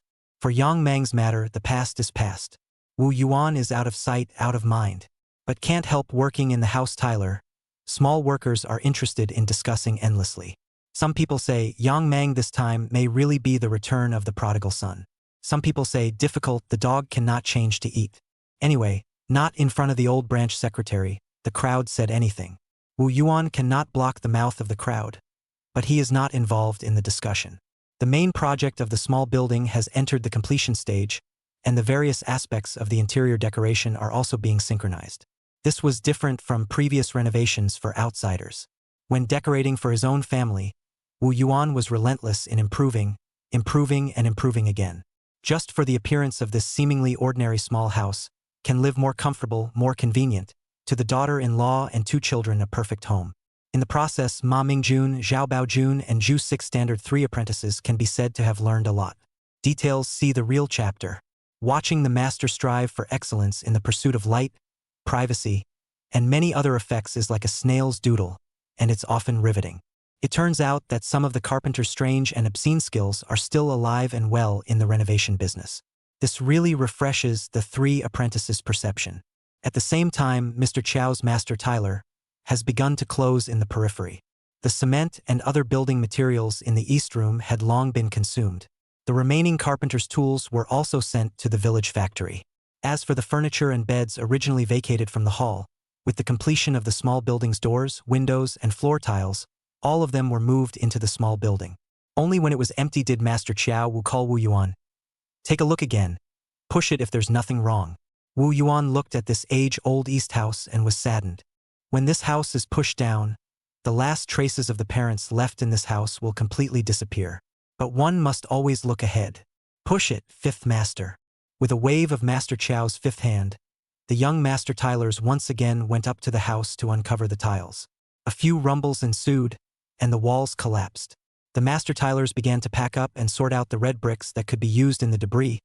For Yang Mang's matter, the past is past. Wu Yuan is out of sight, out of mind. But can't help working in the house. Tyler. Small workers are interested in discussing endlessly. Some people say Yang Mang this time may really be the return of the prodigal son. Some people say difficult, the dog cannot change to eat. Anyway, not in front of the old branch secretary, the crowd said anything. Wu Yuan cannot block the mouth of the crowd, but he is not involved in the discussion. The main project of the small building has entered the completion stage, and the various aspects of the interior decoration are also being synchronized. This was different from previous renovations for outsiders. When decorating for his own family, Wu Yuan was relentless in improving and improving again. Just for the appearance of this seemingly ordinary small house, can live more comfortable, more convenient, to the daughter-in-law and 2 children a perfect home. In the process, Ma Mingjun, Zhao Baojun, and Zhu 6 Standard 3 apprentices can be said to have learned a lot. Details see the real chapter. Watching the master strive for excellence in the pursuit of light, privacy, and many other effects is like a snail's doodle, and it's often riveting. It turns out that some of the carpenter's strange and obscene skills are still alive and well in the renovation business. This really refreshes the 3 apprentices' perception. At the same time, Mr. Chow's master Tyler has begun to close in the periphery. The cement and other building materials in the East Room had long been consumed. The remaining carpenter's tools were also sent to the village factory. As for the furniture and beds originally vacated from the hall, with the completion of the small building's doors, windows, and floor tiles, all of them were moved into the small building. Only when it was empty did Master Chiao Wu call Wu Yuan. Take a look again. Push it if there's nothing wrong. Wu Yuan looked at this age-old East house and was saddened. When this house is pushed down, the last traces of the parents left in this house will completely disappear. But one must always look ahead. Push it, 5th Master. With a wave of Master Chow's 5th hand, the young Master Tylers once again went up to the house to uncover the tiles. A few rumbles ensued, and the walls collapsed. The Master Tylers began to pack up and sort out the red bricks that could be used in the debris,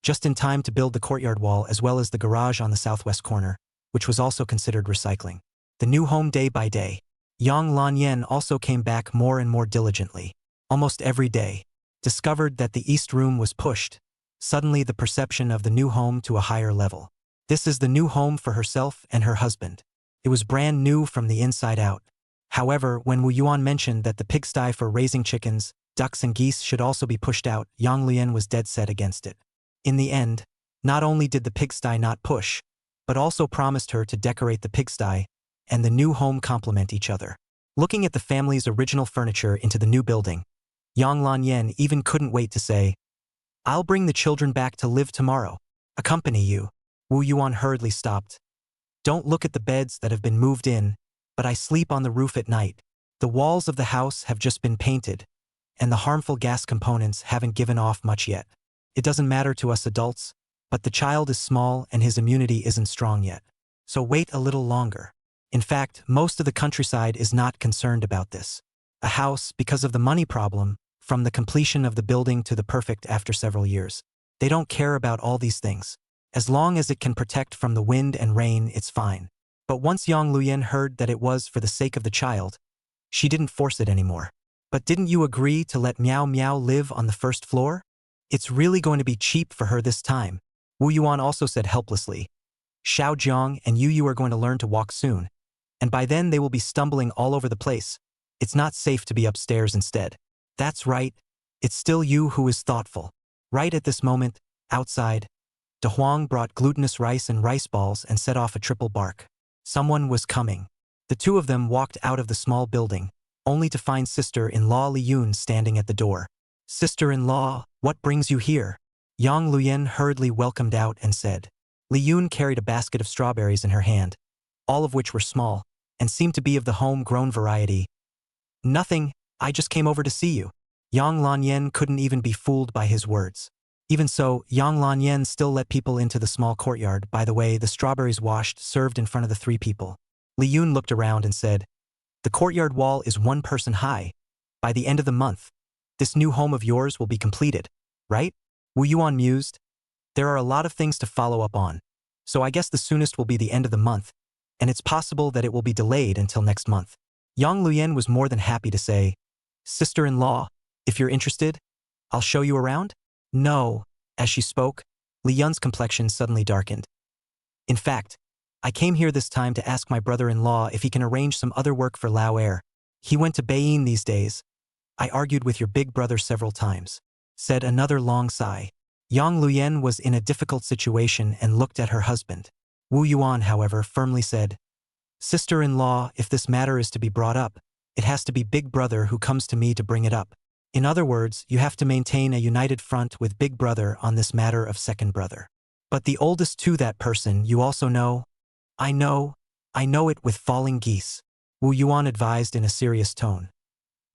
just in time to build the courtyard wall as well as the garage on the southwest corner, which was also considered recycling. The new home day by day. Yang Lan Yen also came back more and more diligently. Almost every day. discovered that the east room was pushed, suddenly the perception of the new home to a higher level. This is the new home for herself and her husband. It was brand new from the inside out. However, when Wu Yuan mentioned that the pigsty for raising chickens, ducks and geese should also be pushed out, Yang Lian was dead set against it. In the end, not only did the pigsty not push, but also promised her to decorate the pigsty and the new home complement each other. Looking at the family's original furniture into the new building, Yang Lanyan even couldn't wait to say, "I'll bring the children back to live tomorrow. Accompany you." Wu Yuan hurriedly stopped. "Don't look at the beds that have been moved in, but I sleep on the roof at night. The walls of the house have just been painted, and the harmful gas components haven't given off much yet. It doesn't matter to us adults, but the child is small and his immunity isn't strong yet. So wait a little longer." In fact, most of the countryside is not concerned about this. A house, because of the money problem, from the completion of the building to the perfect after several years. They don't care about all these things. As long as it can protect from the wind and rain, it's fine. But once Yang Luyan heard that it was for the sake of the child, she didn't force it anymore. "But didn't you agree to let Miao Miao live on the first floor? It's really going to be cheap for her this time," Wu Yuan also said helplessly. "Xiao Jiang and you are going to learn to walk soon. And by then they will be stumbling all over the place. It's not safe to be upstairs instead." "That's right. It's still you who is thoughtful." Right at this moment, outside, De Huang brought glutinous rice and rice balls and set off a triple bark. Someone was coming. The two of them walked out of the small building, only to find sister-in-law Li Yun standing at the door. "Sister-in-law, what brings you here?" Yang Luyan hurriedly welcomed out and said. Li Yun carried a basket of strawberries in her hand, all of which were small, and seemed to be of the home-grown variety. "Nothing, I just came over to see you." Yang Lanyan couldn't even be fooled by his words. Even so, Yang Lanyan still let people into the small courtyard. By the way, the strawberries washed served in front of the three people. Li Yun looked around and said, "The courtyard wall is 1 person high. By the end of the month, this new home of yours will be completed, right?" Wu Yuan mused. "There are a lot of things to follow up on, so I guess the soonest will be the end of the month, and it's possible that it will be delayed until next month." Yang Luyan was more than happy to say, "Sister-in-law, if you're interested, I'll show you around?" "No." As she spoke, Li Yun's complexion suddenly darkened. "In fact, I came here this time to ask my brother-in-law if he can arrange some other work for Lao Air. He went to Beijing these days. I argued with your big brother several times," said another long sigh. Yang Luyan was in a difficult situation and looked at her husband. Wu Yuan, however, firmly said, "Sister-in-law, if this matter is to be brought up, it has to be Big Brother who comes to me to bring it up. In other words, you have to maintain a united front with Big Brother on this matter of second brother. But the oldest to that person, you also know?" I know it with falling geese," Wu Yuan advised in a serious tone.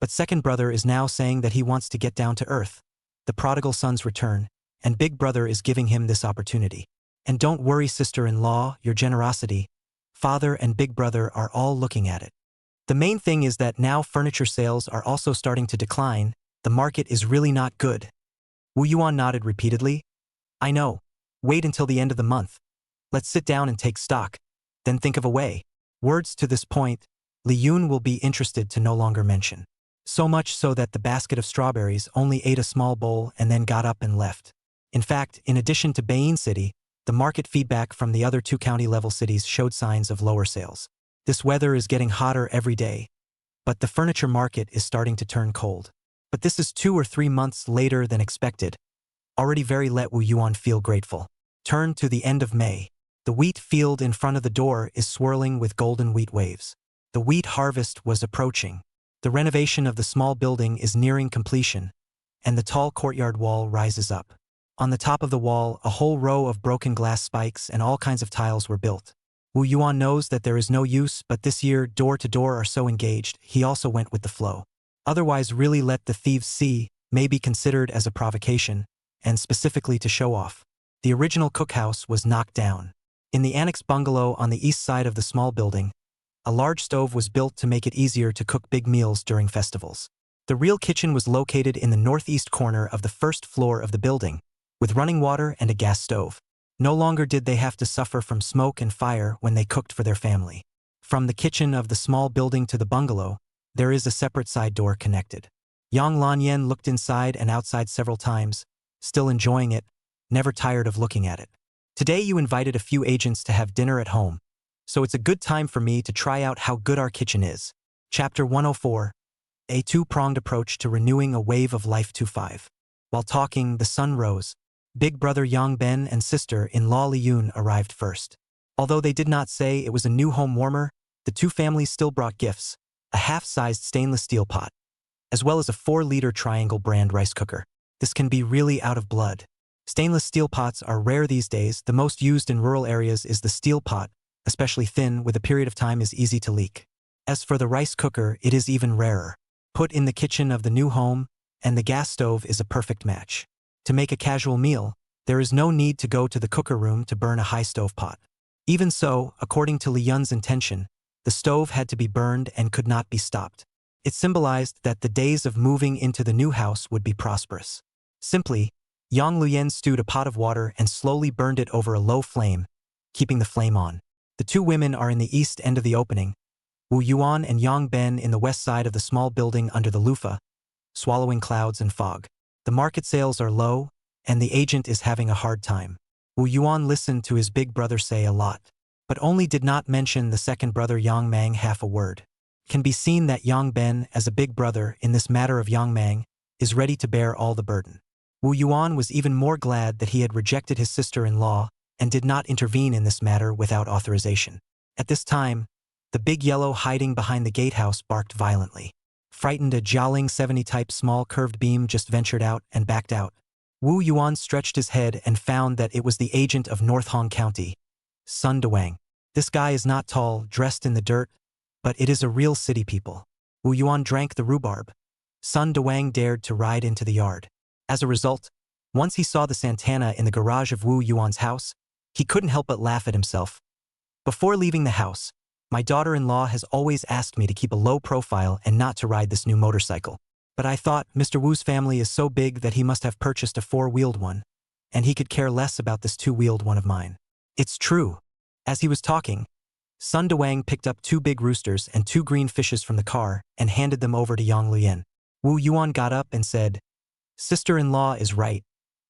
"But second brother is now saying that he wants to get down to earth, the prodigal son's return, and Big Brother is giving him this opportunity. And don't worry, sister-in-law, your generosity, Father and Big Brother are all looking at it. The main thing is that now furniture sales are also starting to decline. The market is really not good." Wu Yuan nodded repeatedly. "I know. Wait until the end of the month. Let's sit down and take stock, then think of a way." Words to this point, Li Yun will be interested to no longer mention. So much so that the basket of strawberries only ate a small bowl and then got up and left. In fact, in addition to Beijing City, the market feedback from the other 2 county-level cities showed signs of lower sales. This weather is getting hotter every day, but the furniture market is starting to turn cold. But this is 2 or 3 months later than expected. Already very let Wu Yuan feel grateful. Turn to the end of May. The wheat field in front of the door is swirling with golden wheat waves. The wheat harvest was approaching. The renovation of the small building is nearing completion, and the tall courtyard wall rises up. On the top of the wall, a whole row of broken glass spikes and all kinds of tiles were built. Wu Yuan knows that there is no use, but this year door to door are so engaged, he also went with the flow. Otherwise really let the thieves see may be considered as a provocation, and specifically to show off. The original cookhouse was knocked down. In the annex bungalow on the east side of the small building, a large stove was built to make it easier to cook big meals during festivals. The real kitchen was located in the northeast corner of the first floor of the building, with running water and a gas stove. No longer did they have to suffer from smoke and fire when they cooked for their family. From the kitchen of the small building to the bungalow, there is a separate side door connected. Yang Lanyan looked inside and outside several times, still enjoying it, never tired of looking at it. Today you invited a few agents to have dinner at home, so it's a good time for me to try out how good our kitchen is. Chapter 104, A Two-Pronged Approach to Renewing a Wave of Life 25. While talking, the sun rose. Big brother Yang Ben and sister-in-law Li Yun arrived first. Although they did not say it was a new home warmer, the two families still brought gifts, a half-sized stainless steel pot, as well as a 4-liter triangle brand rice cooker. This can be really out of blood. Stainless steel pots are rare these days. The most used in rural areas is the steel pot, especially thin, with a period of time is easy to leak. As for the rice cooker, it is even rarer. Put in the kitchen of the new home, and the gas stove is a perfect match. To make a casual meal, there is no need to go to the cooker room to burn a high stove pot. Even so, according to Li Yun's intention, the stove had to be burned and could not be stopped. It symbolized that the days of moving into the new house would be prosperous. Simply, Yang Luyen stewed a pot of water and slowly burned it over a low flame, keeping the flame on. The two women are in the east end of the opening, Wu Yuan and Yang Ben in the west side of the small building under the loofah, swallowing clouds and fog. The market sales are low, and the agent is having a hard time. Wu Yuan listened to his big brother say a lot, but only did not mention the second brother Yang Mang half a word. It can be seen that Yang Ben, as a big brother in this matter of Yang Mang, is ready to bear all the burden. Wu Yuan was even more glad that he had rejected his sister-in-law and did not intervene in this matter without authorization. At this time, the big yellow hiding behind the gatehouse barked violently. Frightened, a Jialing 70-type small curved beam just ventured out and backed out. Wu Yuan stretched his head and found that it was the agent of North Hong County, Sun Dewang. This guy is not tall, dressed in the dirt, but it is a real city people. Wu Yuan drank the rhubarb. Sun Dewang dared to ride into the yard. As a result, once he saw the Santana in the garage of Wu Yuan's house, he couldn't help but laugh at himself. Before leaving the house, my daughter-in-law has always asked me to keep a low profile and not to ride this new motorcycle. But I thought Mr. Wu's family is so big that he must have purchased a 4-wheeled one, and he could care less about this 2-wheeled one of mine. It's true. As he was talking, Sun Dewang picked up 2 big roosters and 2 green fishes from the car and handed them over to Yang Luyen. Wu Yuan got up and said, "Sister-in-law is right.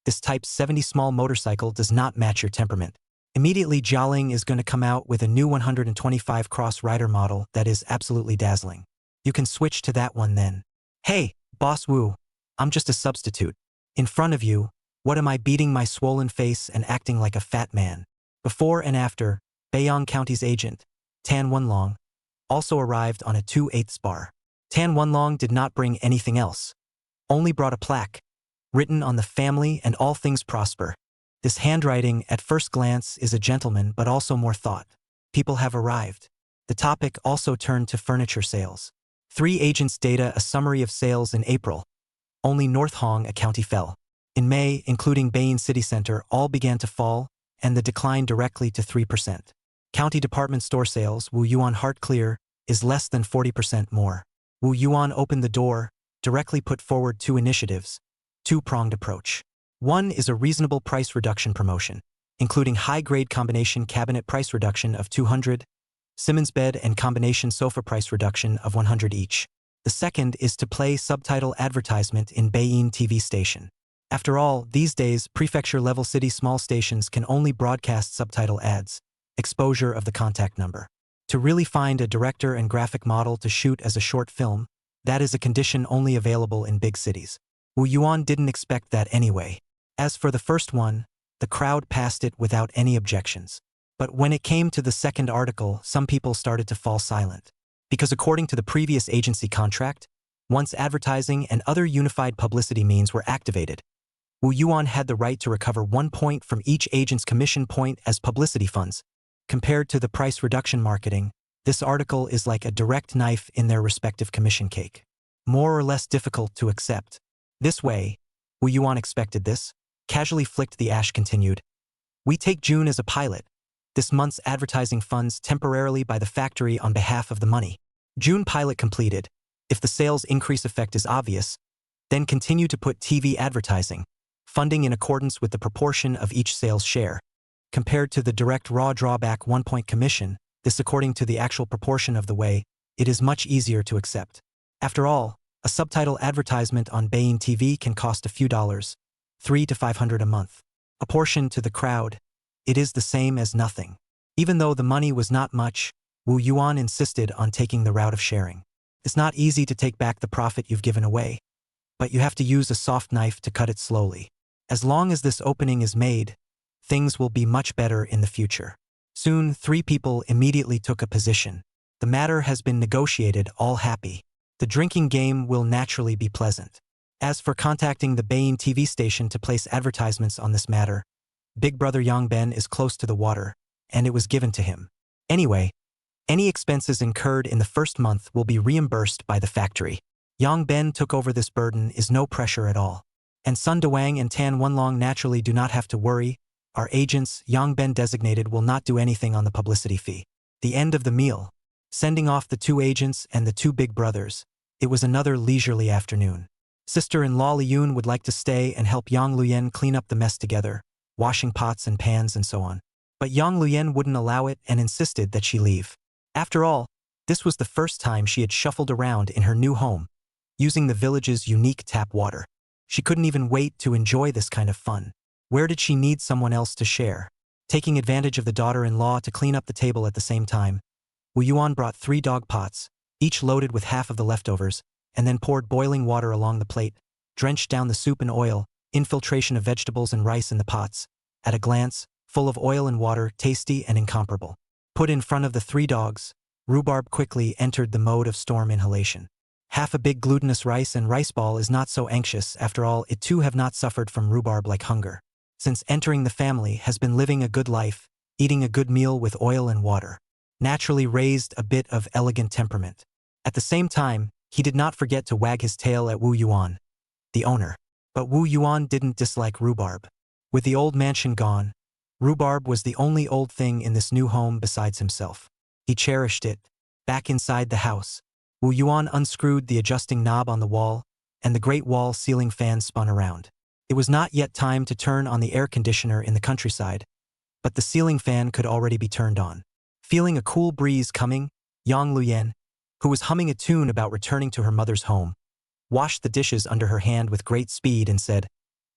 This Type 70 small motorcycle does not match your temperament. Immediately Jialing is going to come out with a new 125 Cross Rider model that is absolutely dazzling. You can switch to that one then." "Hey, Boss Wu, I'm just a substitute. In front of you, what am I beating my swollen face and acting like a fat man?" Before and after, Beiyang County's agent, Tan Wenlong, also arrived on a 2/8 bar. Tan Wenlong did not bring anything else, only brought a plaque, written on the family and all things prosper. This handwriting, at first glance, is a gentleman but also more thought. People have arrived. The topic also turned to furniture sales. 3 agents data a summary of sales in April. Only North Hong, a county, fell. In May, including Beiyang City Center, all began to fall, and the decline directly to 3%. County department store sales, Wu Yuan Heart Clear, is less than 40% more. Wu Yuan opened the door, directly put forward 2 initiatives. Two-pronged approach. One is a reasonable price reduction promotion, including high-grade combination cabinet price reduction of 200, Simmons bed and combination sofa price reduction of 100 each. The second is to play subtitle advertisement in Beiyang TV station. After all, these days, prefecture-level city small stations can only broadcast subtitle ads, exposure of the contact number. To really find a director and graphic model to shoot as a short film, that is a condition only available in big cities. Wu Yuan didn't expect that anyway. As for the first one, the crowd passed it without any objections. But when it came to the second article, some people started to fall silent. Because according to the previous agency contract, once advertising and other unified publicity means were activated, Wu Yuan had the right to recover 1 point from each agent's commission point as publicity funds. Compared to the price reduction marketing, this article is like a direct knife in their respective commission cake. More or less difficult to accept. This way, Wu Yuan expected this. Casually flicked the ash, continued. "We take June as a pilot. This month's advertising funds temporarily by the factory on behalf of the money. June pilot completed. If the sales increase effect is obvious, then continue to put TV advertising, funding in accordance with the proportion of each sales share. Compared to the direct raw drawback 1-point commission, this according to the actual proportion of the way, it is much easier to accept. After all, A subtitle advertisement on Bein TV can cost a few dollars, $300 to $500 a month. Apportioned to the crowd, it is the same as nothing. Even though the money was not much, Wu Yuan insisted on taking the route of sharing. It's not easy to take back the profit you've given away, but you have to use a soft knife to cut it slowly. As long as this opening is made, things will be much better in the future. Soon, 3 people immediately took a position. The matter has been negotiated, all happy. The drinking game will naturally be pleasant. As for contacting the Bein TV station to place advertisements on this matter, Big Brother Yang Ben is close to the water, and it was given to him. Anyway, any expenses incurred in the first month will be reimbursed by the factory. Yang Ben took over this burden is no pressure at all. And Sun Dewang and Tan Wenlong naturally do not have to worry. Our agents, Yang Ben designated, will not do anything on the publicity fee. The end of the meal. Sending off the 2 agents and the 2 big brothers, it was another leisurely afternoon. Sister-in-law Li Yun would like to stay and help Yang Luyen clean up the mess together, washing pots and pans and so on. But Yang Luyen wouldn't allow it and insisted that she leave. After all, this was the first time she had shuffled around in her new home, using the village's unique tap water. She couldn't even wait to enjoy this kind of fun. Where did she need someone else to share? Taking advantage of the daughter-in-law to clean up the table at the same time, Wu Yuan brought 3 dog pots, each loaded with half of the leftovers, and then poured boiling water along the plate, drenched down the soup in oil, infiltration of vegetables and rice in the pots. At a glance, full of oil and water, tasty and incomparable. Put in front of the 3 dogs, rhubarb quickly entered the mode of storm inhalation. Half a big glutinous rice and rice ball is not so anxious, after all, it too have not suffered from rhubarb like hunger. Since entering the family, has been living a good life, eating a good meal with oil and water. Naturally raised a bit of elegant temperament. At the same time, he did not forget to wag his tail at Wu Yuan, the owner. But Wu Yuan didn't dislike rhubarb. With the old mansion gone, rhubarb was the only old thing in this new home besides himself. He cherished it. Back inside the house, Wu Yuan unscrewed the adjusting knob on the wall, and the great wall ceiling fan spun around. It was not yet time to turn on the air conditioner in the countryside, but the ceiling fan could already be turned on. Feeling a cool breeze coming, Yang Luyen, who was humming a tune about returning to her mother's home, washed the dishes under her hand with great speed and said,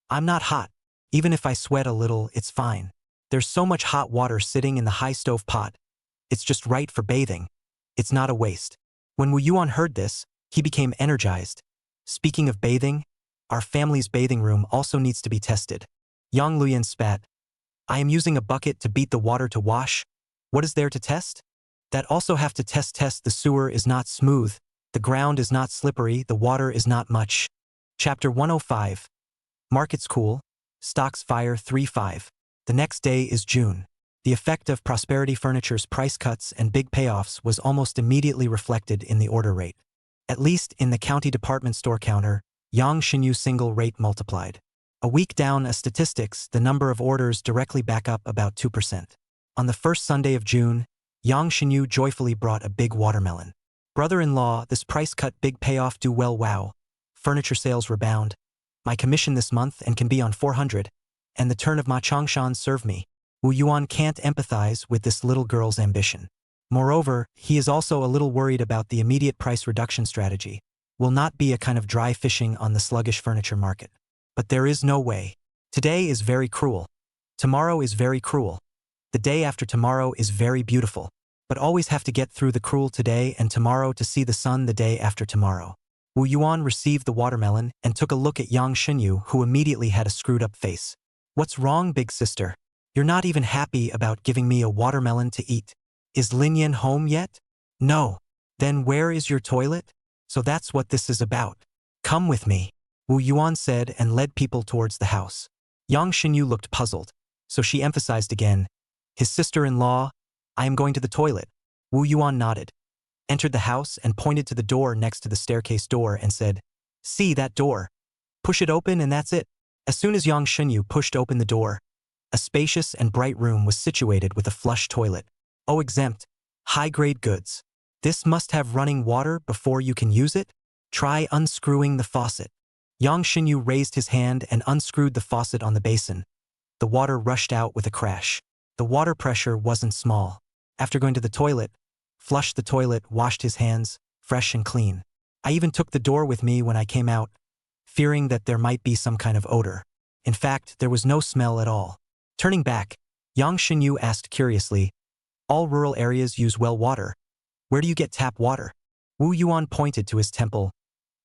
"I'm not hot. Even if I sweat a little, it's fine. There's so much hot water sitting in the high stove pot. It's just right for bathing. It's not a waste." When Wu Yuan heard this, he became energized. "Speaking of bathing, our family's bathing room also needs to be tested." Yang Luyen spat. "I am using a bucket to beat the water to wash. What is there to test? That also have to test the sewer is not smooth, the ground is not slippery, the water is not much." Chapter 105. Markets cool, stocks fire 3-5. The next day is June. The effect of Prosperity Furniture's price cuts and big payoffs was almost immediately reflected in the order rate. At least in the county department store counter, Yang Xinyu single rate multiplied. A week down a statistics, the number of orders directly back up about 2%. On the first Sunday of June, Yang Xinyu joyfully brought a big watermelon. "Brother-in-law, this price cut big payoff do well, wow. Furniture sales rebound. My commission this month and can be on 400, and the turn of Ma Chongshan serve me." Wu Yuan can't empathize with this little girl's ambition. Moreover, he is also a little worried about the immediate price reduction strategy. Will not be a kind of dry fishing on the sluggish furniture market. But there is no way. Today is very cruel. Tomorrow is very cruel. The day after tomorrow is very beautiful, but always have to get through the cruel today and tomorrow to see the sun the day after tomorrow. Wu Yuan received the watermelon and took a look at Yang Xinyu, who immediately had a screwed-up face. "What's wrong, big sister? You're not even happy about giving me a watermelon to eat. Is Lin Yan home yet?" "No." "Then where is your toilet? So that's what this is about. Come with me," Wu Yuan said and led people towards the house. Yang Xinyu looked puzzled, so she emphasized again, "His sister-in-law, I am going to the toilet." Wu Yuan nodded, entered the house and pointed to the door next to the staircase door and said, "See that door? Push it open and that's it." As soon as Yang Xinyu pushed open the door, a spacious and bright room was situated with a flush toilet. "Oh, exempt, high-grade goods. This must have running water before you can use it? Try unscrewing the faucet." Yang Xinyu raised his hand and unscrewed the faucet on the basin. The water rushed out with a crash. The water pressure wasn't small. After going to the toilet, flushed the toilet, washed his hands, fresh and clean. I even took the door with me when I came out, fearing that there might be some kind of odor. In fact, there was no smell at all. Turning back, Yang Xinyu asked curiously, all rural areas use well water. Where do you get tap water? Wu Yuan pointed to his temple.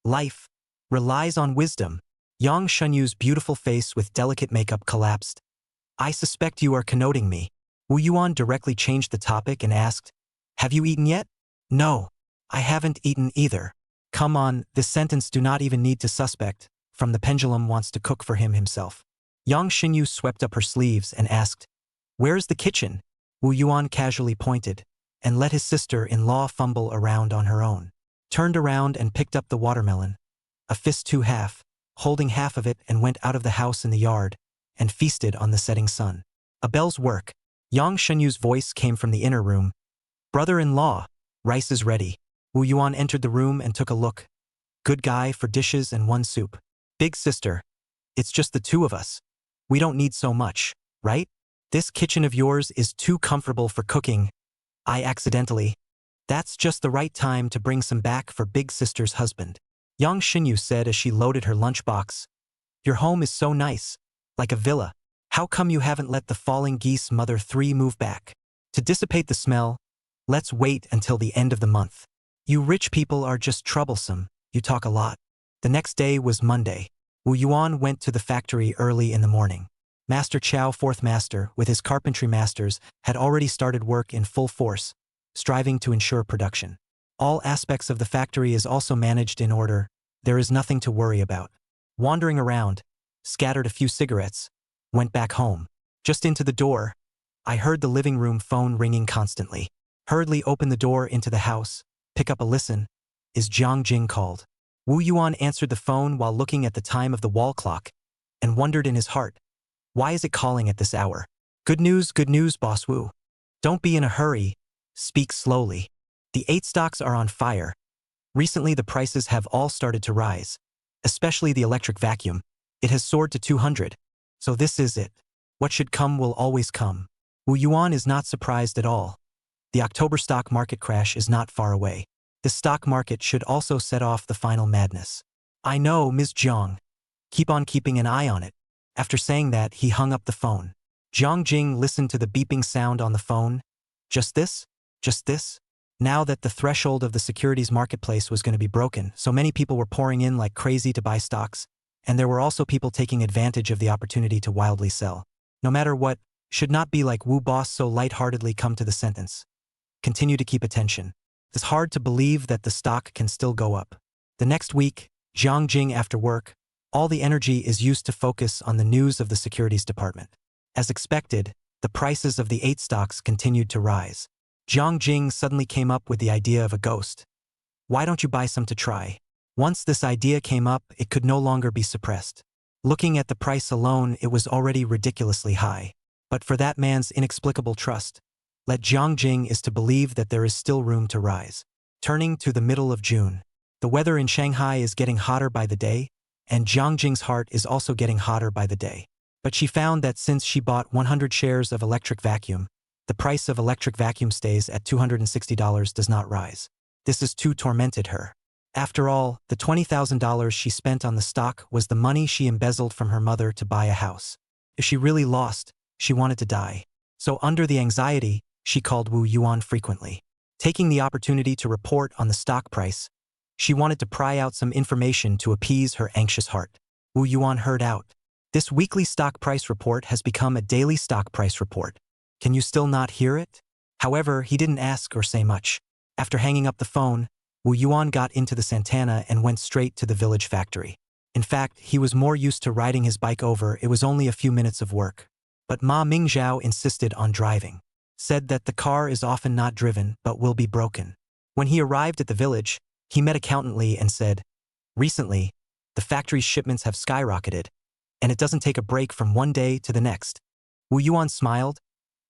Life relies on wisdom. Yang Shenyu's beautiful face with delicate makeup collapsed. I suspect you are connoting me. Wu Yuan directly changed the topic and asked, have you eaten yet? No, I haven't eaten either. Come on, this sentence do not even need to suspect. From the pendulum wants to cook for him himself. Yang Xinyu swept up her sleeves and asked, where is the kitchen? Wu Yuan casually pointed, and let his sister-in-law fumble around on her own. Turned around and picked up the watermelon, a fist to half, holding half of it, and went out of the house in the yard, and feasted on the setting sun. A bell's work. Yang Shenyu's voice came from the inner room. Brother-in-law, rice is ready. Wu Yuan entered the room and took a look. Good guy for dishes and one soup. Big sister, it's just the two of us. We don't need so much, right? This kitchen of yours is too comfortable for cooking. I accidentally. That's just the right time to bring some back for big sister's husband. Yang Xinyu said as she loaded her lunchbox. Your home is so nice, like a villa. How come you haven't let the falling geese mother 3 move back? To dissipate the smell, let's wait until the end of the month. You rich people are just troublesome, you talk a lot. The next day was Monday. Wu Yuan went to the factory early in the morning. Master Chao, fourth master, with his carpentry masters, had already started work in full force, striving to ensure production. All aspects of the factory is also managed in order. There is nothing to worry about. Wandering around, scattered a few cigarettes, went back home. Just into the door, I heard the living room phone ringing constantly. Hurriedly opened the door into the house, pick up a listen. Is Jiang Jing called? Wu Yuan answered the phone while looking at the time of the wall clock, and wondered in his heart, why is it calling at this hour? Good news, boss Wu. Don't be in a hurry, speak slowly. The 8 stocks are on fire. Recently the prices have all started to rise, especially the electric vacuum. It has soared to 200. So this is it. What should come will always come. Wu Yuan is not surprised at all. The October stock market crash is not far away. The stock market should also set off the final madness. I know, Ms. Jiang. Keep on keeping an eye on it. After saying that, he hung up the phone. Jiang Jing listened to the beeping sound on the phone. Just this? Just this? Now that the threshold of the securities marketplace was going to be broken, so many people were pouring in like crazy to buy stocks, and there were also people taking advantage of the opportunity to wildly sell. No matter what, should not be like Wu boss so lightheartedly come to the sentence. Continue to keep attention. It's hard to believe that the stock can still go up. The next week, Jiang Jing after work, all the energy is used to focus on the news of the securities department. As expected, the prices of the 8 stocks continued to rise. Jiang Jing suddenly came up with the idea of a ghost. Why don't you buy some to try? Once this idea came up, it could no longer be suppressed. Looking at the price alone, it was already ridiculously high. But for that man's inexplicable trust, let Jiang Jing is to believe that there is still room to rise. Turning to the middle of June. The weather in Shanghai is getting hotter by the day, and Jiang Jing's heart is also getting hotter by the day. But she found that since she bought 100 shares of electric vacuum, the price of electric vacuum stays at $260 does not rise. This is too tormented her. After all, the $20,000 she spent on the stock was the money she embezzled from her mother to buy a house. If she really lost, she wanted to die. So under the anxiety, she called Wu Yuan frequently. Taking the opportunity to report on the stock price, she wanted to pry out some information to appease her anxious heart. Wu Yuan heard out. This weekly stock price report has become a daily stock price report. Can you still not hear it? However, he didn't ask or say much. After hanging up the phone, Wu Yuan got into the Santana and went straight to the village factory. In fact, he was more used to riding his bike over. It was only a few minutes of work. But Ma Mingzhao insisted on driving. Said that the car is often not driven but will be broken. When he arrived at the village, he met Accountant Li and said, recently, the factory's shipments have skyrocketed, and it doesn't take a break from one day to the next. Wu Yuan smiled,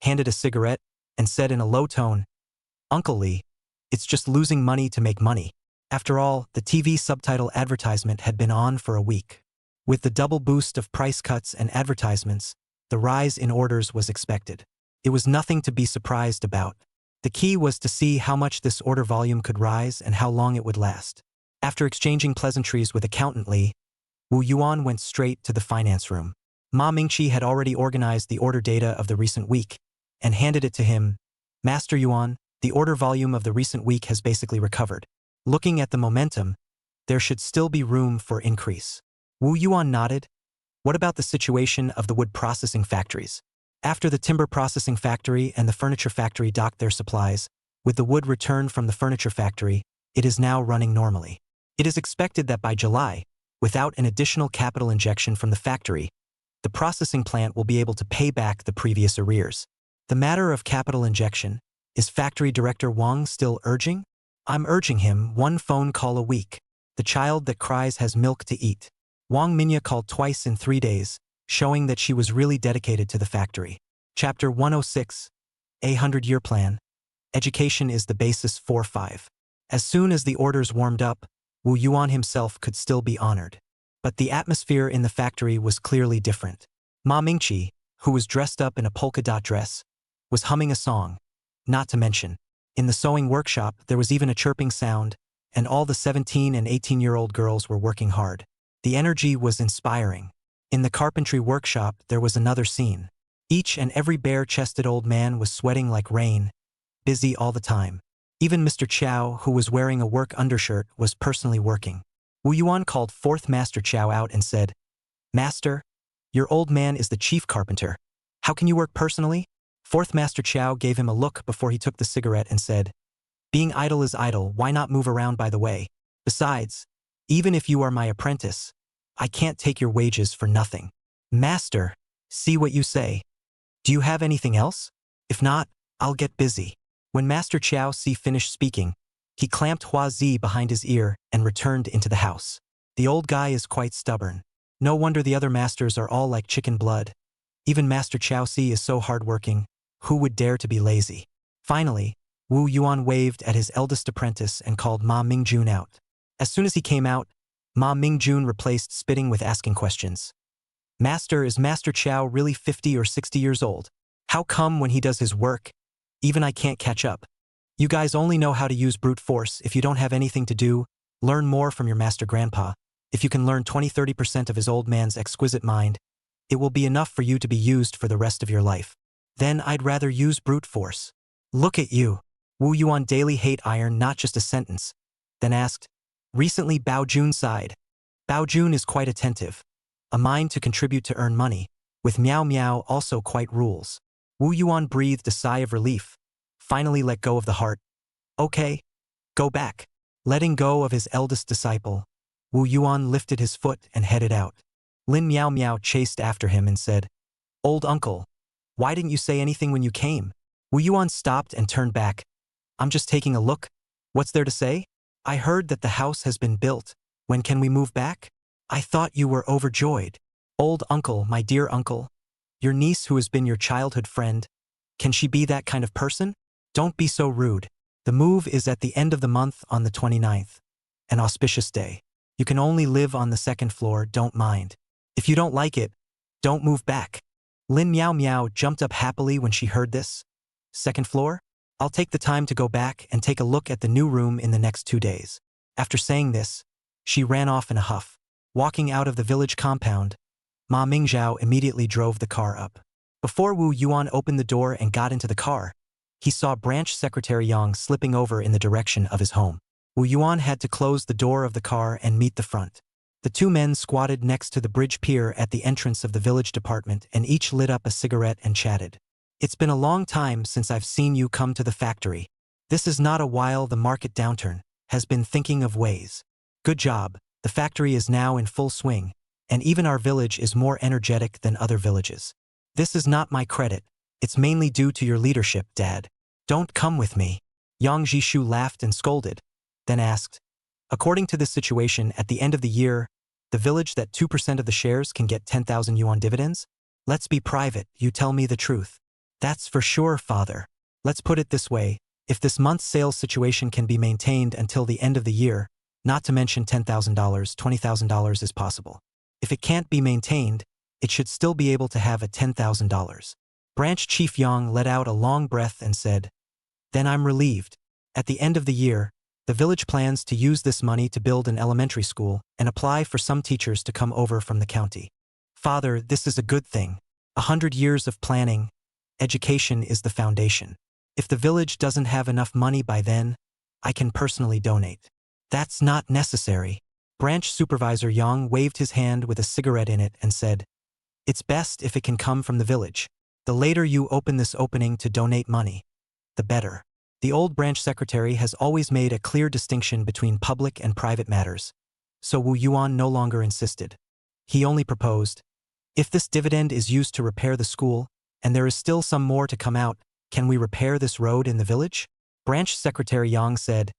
handed a cigarette, and said in a low tone, Uncle Li, it's just losing money to make money. After all, the TV subtitle advertisement had been on for a week. With the double boost of price cuts and advertisements, the rise in orders was expected. It was nothing to be surprised about. The key was to see how much this order volume could rise and how long it would last. After exchanging pleasantries with accountant Li, Wu Yuan went straight to the finance room. Ma Mingqi had already organized the order data of the recent week and handed it to him. Master Yuan, the order volume of the recent week has basically recovered. Looking at the momentum, there should still be room for increase. Wu Yuan nodded. What about the situation of the wood processing factories? After the timber processing factory and the furniture factory docked their supplies, with the wood returned from the furniture factory, it is now running normally. It is expected that by July, without an additional capital injection from the factory, the processing plant will be able to pay back the previous arrears. The matter of capital injection, is Factory Director Wang still urging? I'm urging him 1 phone call a week. The child that cries has milk to eat. Wang Minya called twice in 3 days, showing that she was really dedicated to the factory. Chapter 106, A 100-Year Plan. Education is the basis for 5. As soon as the orders warmed up, Wu Yuan himself could still be honored. But the atmosphere in the factory was clearly different. Ma Mingqi, who was dressed up in a polka dot dress, was humming a song. Not to mention, in the sewing workshop there was even a chirping sound, and all the 17 and 18-year-old girls were working hard. The energy was inspiring. In the carpentry workshop there was another scene. Each and every bare-chested old man was sweating like rain, busy all the time. Even Mr. Chow, who was wearing a work undershirt, was personally working. Wu Yuan called fourth Master Chow out and said, Master, your old man is the chief carpenter. How can you work personally? Fourth Master Chow gave him a look before he took the cigarette and said, Being idle is idle, why not move around by the way? Besides, even if you are my apprentice, I can't take your wages for nothing. Master, see what you say. Do you have anything else? If not, I'll get busy. When Master Chow finished speaking, he clamped Hua Zi behind his ear and returned into the house. The old guy is quite stubborn. No wonder the other masters are all like chicken blood. Even Master Chow is so hardworking. Who would dare to be lazy? Finally, Wu Yuan waved at his eldest apprentice and called Ma Mingjun out. As soon as he came out, Ma Mingjun replaced spitting with asking questions. Master, is Master Chow really 50 or 60 years old? How come when he does his work, even I can't catch up? You guys only know how to use brute force. If you don't have anything to do, learn more from your master grandpa. If you can learn 20–30% of his old man's exquisite mind, it will be enough for you to be used for the rest of your life. Then I'd rather use brute force. Look at you. Wu Yuan daily hate iron, not just a sentence. Then asked, recently Bao Jun sighed. Bao Jun is quite attentive. A mind to contribute to earn money, with Miao Miao also quite rules. Wu Yuan breathed a sigh of relief, finally let go of the heart. Okay, go back. Letting go of his eldest disciple, Wu Yuan lifted his foot and headed out. Lin Miao Miao chased after him and said, Old uncle, why didn't you say anything when you came? Wu Yuan stopped and turned back. I'm just taking a look. What's there to say? I heard that the house has been built. When can we move back? I thought you were overjoyed. Old uncle, my dear uncle. Your niece who has been your childhood friend. Can she be that kind of person? Don't be so rude. The move is at the end of the month on the 29th. An auspicious day. You can only live on the 2nd floor, don't mind. If you don't like it, don't move back. Lin Miao Miao jumped up happily when she heard this. 2nd floor? I'll take the time to go back and take a look at the new room in the next 2 days. After saying this, she ran off in a huff. Walking out of the village compound, Ma Mingzhao immediately drove the car up. Before Wu Yuan opened the door and got into the car, he saw Branch Secretary Yang slipping over in the direction of his home. Wu Yuan had to close the door of the car and meet the front. The 2 men squatted next to the bridge pier at the entrance of the village department and each lit up a cigarette and chatted. It's been a long time since I've seen you come to the factory. This is not a while the market downturn has been thinking of ways. Good job, the factory is now in full swing, and even our village is more energetic than other villages. This is not my credit, it's mainly due to your leadership, Dad. Don't come with me. Yang Jishu laughed and scolded, then asked, according to this situation at the end of the year, the village that 2% of the shares can get 10,000 yuan dividends? Let's be private, you tell me the truth. That's for sure, father. Let's put it this way, if this month's sales situation can be maintained until the end of the year, not to mention $10,000, $20,000 is possible. If it can't be maintained, it should still be able to have a $10,000. Branch Chief Yang let out a long breath and said, then I'm relieved. At the end of the year, The village plans to use this money to build an elementary school and apply for some teachers to come over from the county. Father, this is a good thing. 100 years of planning. Education is the foundation. If the village doesn't have enough money by then, I can personally donate. That's not necessary. Branch Supervisor Yang waved his hand with a cigarette in it and said, it's best if it can come from the village. The later you open this opening to donate money, the better. The old branch secretary has always made a clear distinction between public and private matters, so Wu Yuan no longer insisted. He only proposed, if this dividend is used to repair the school, and there is still some more to come out, can we repair this road in the village? Branch Secretary Yang said,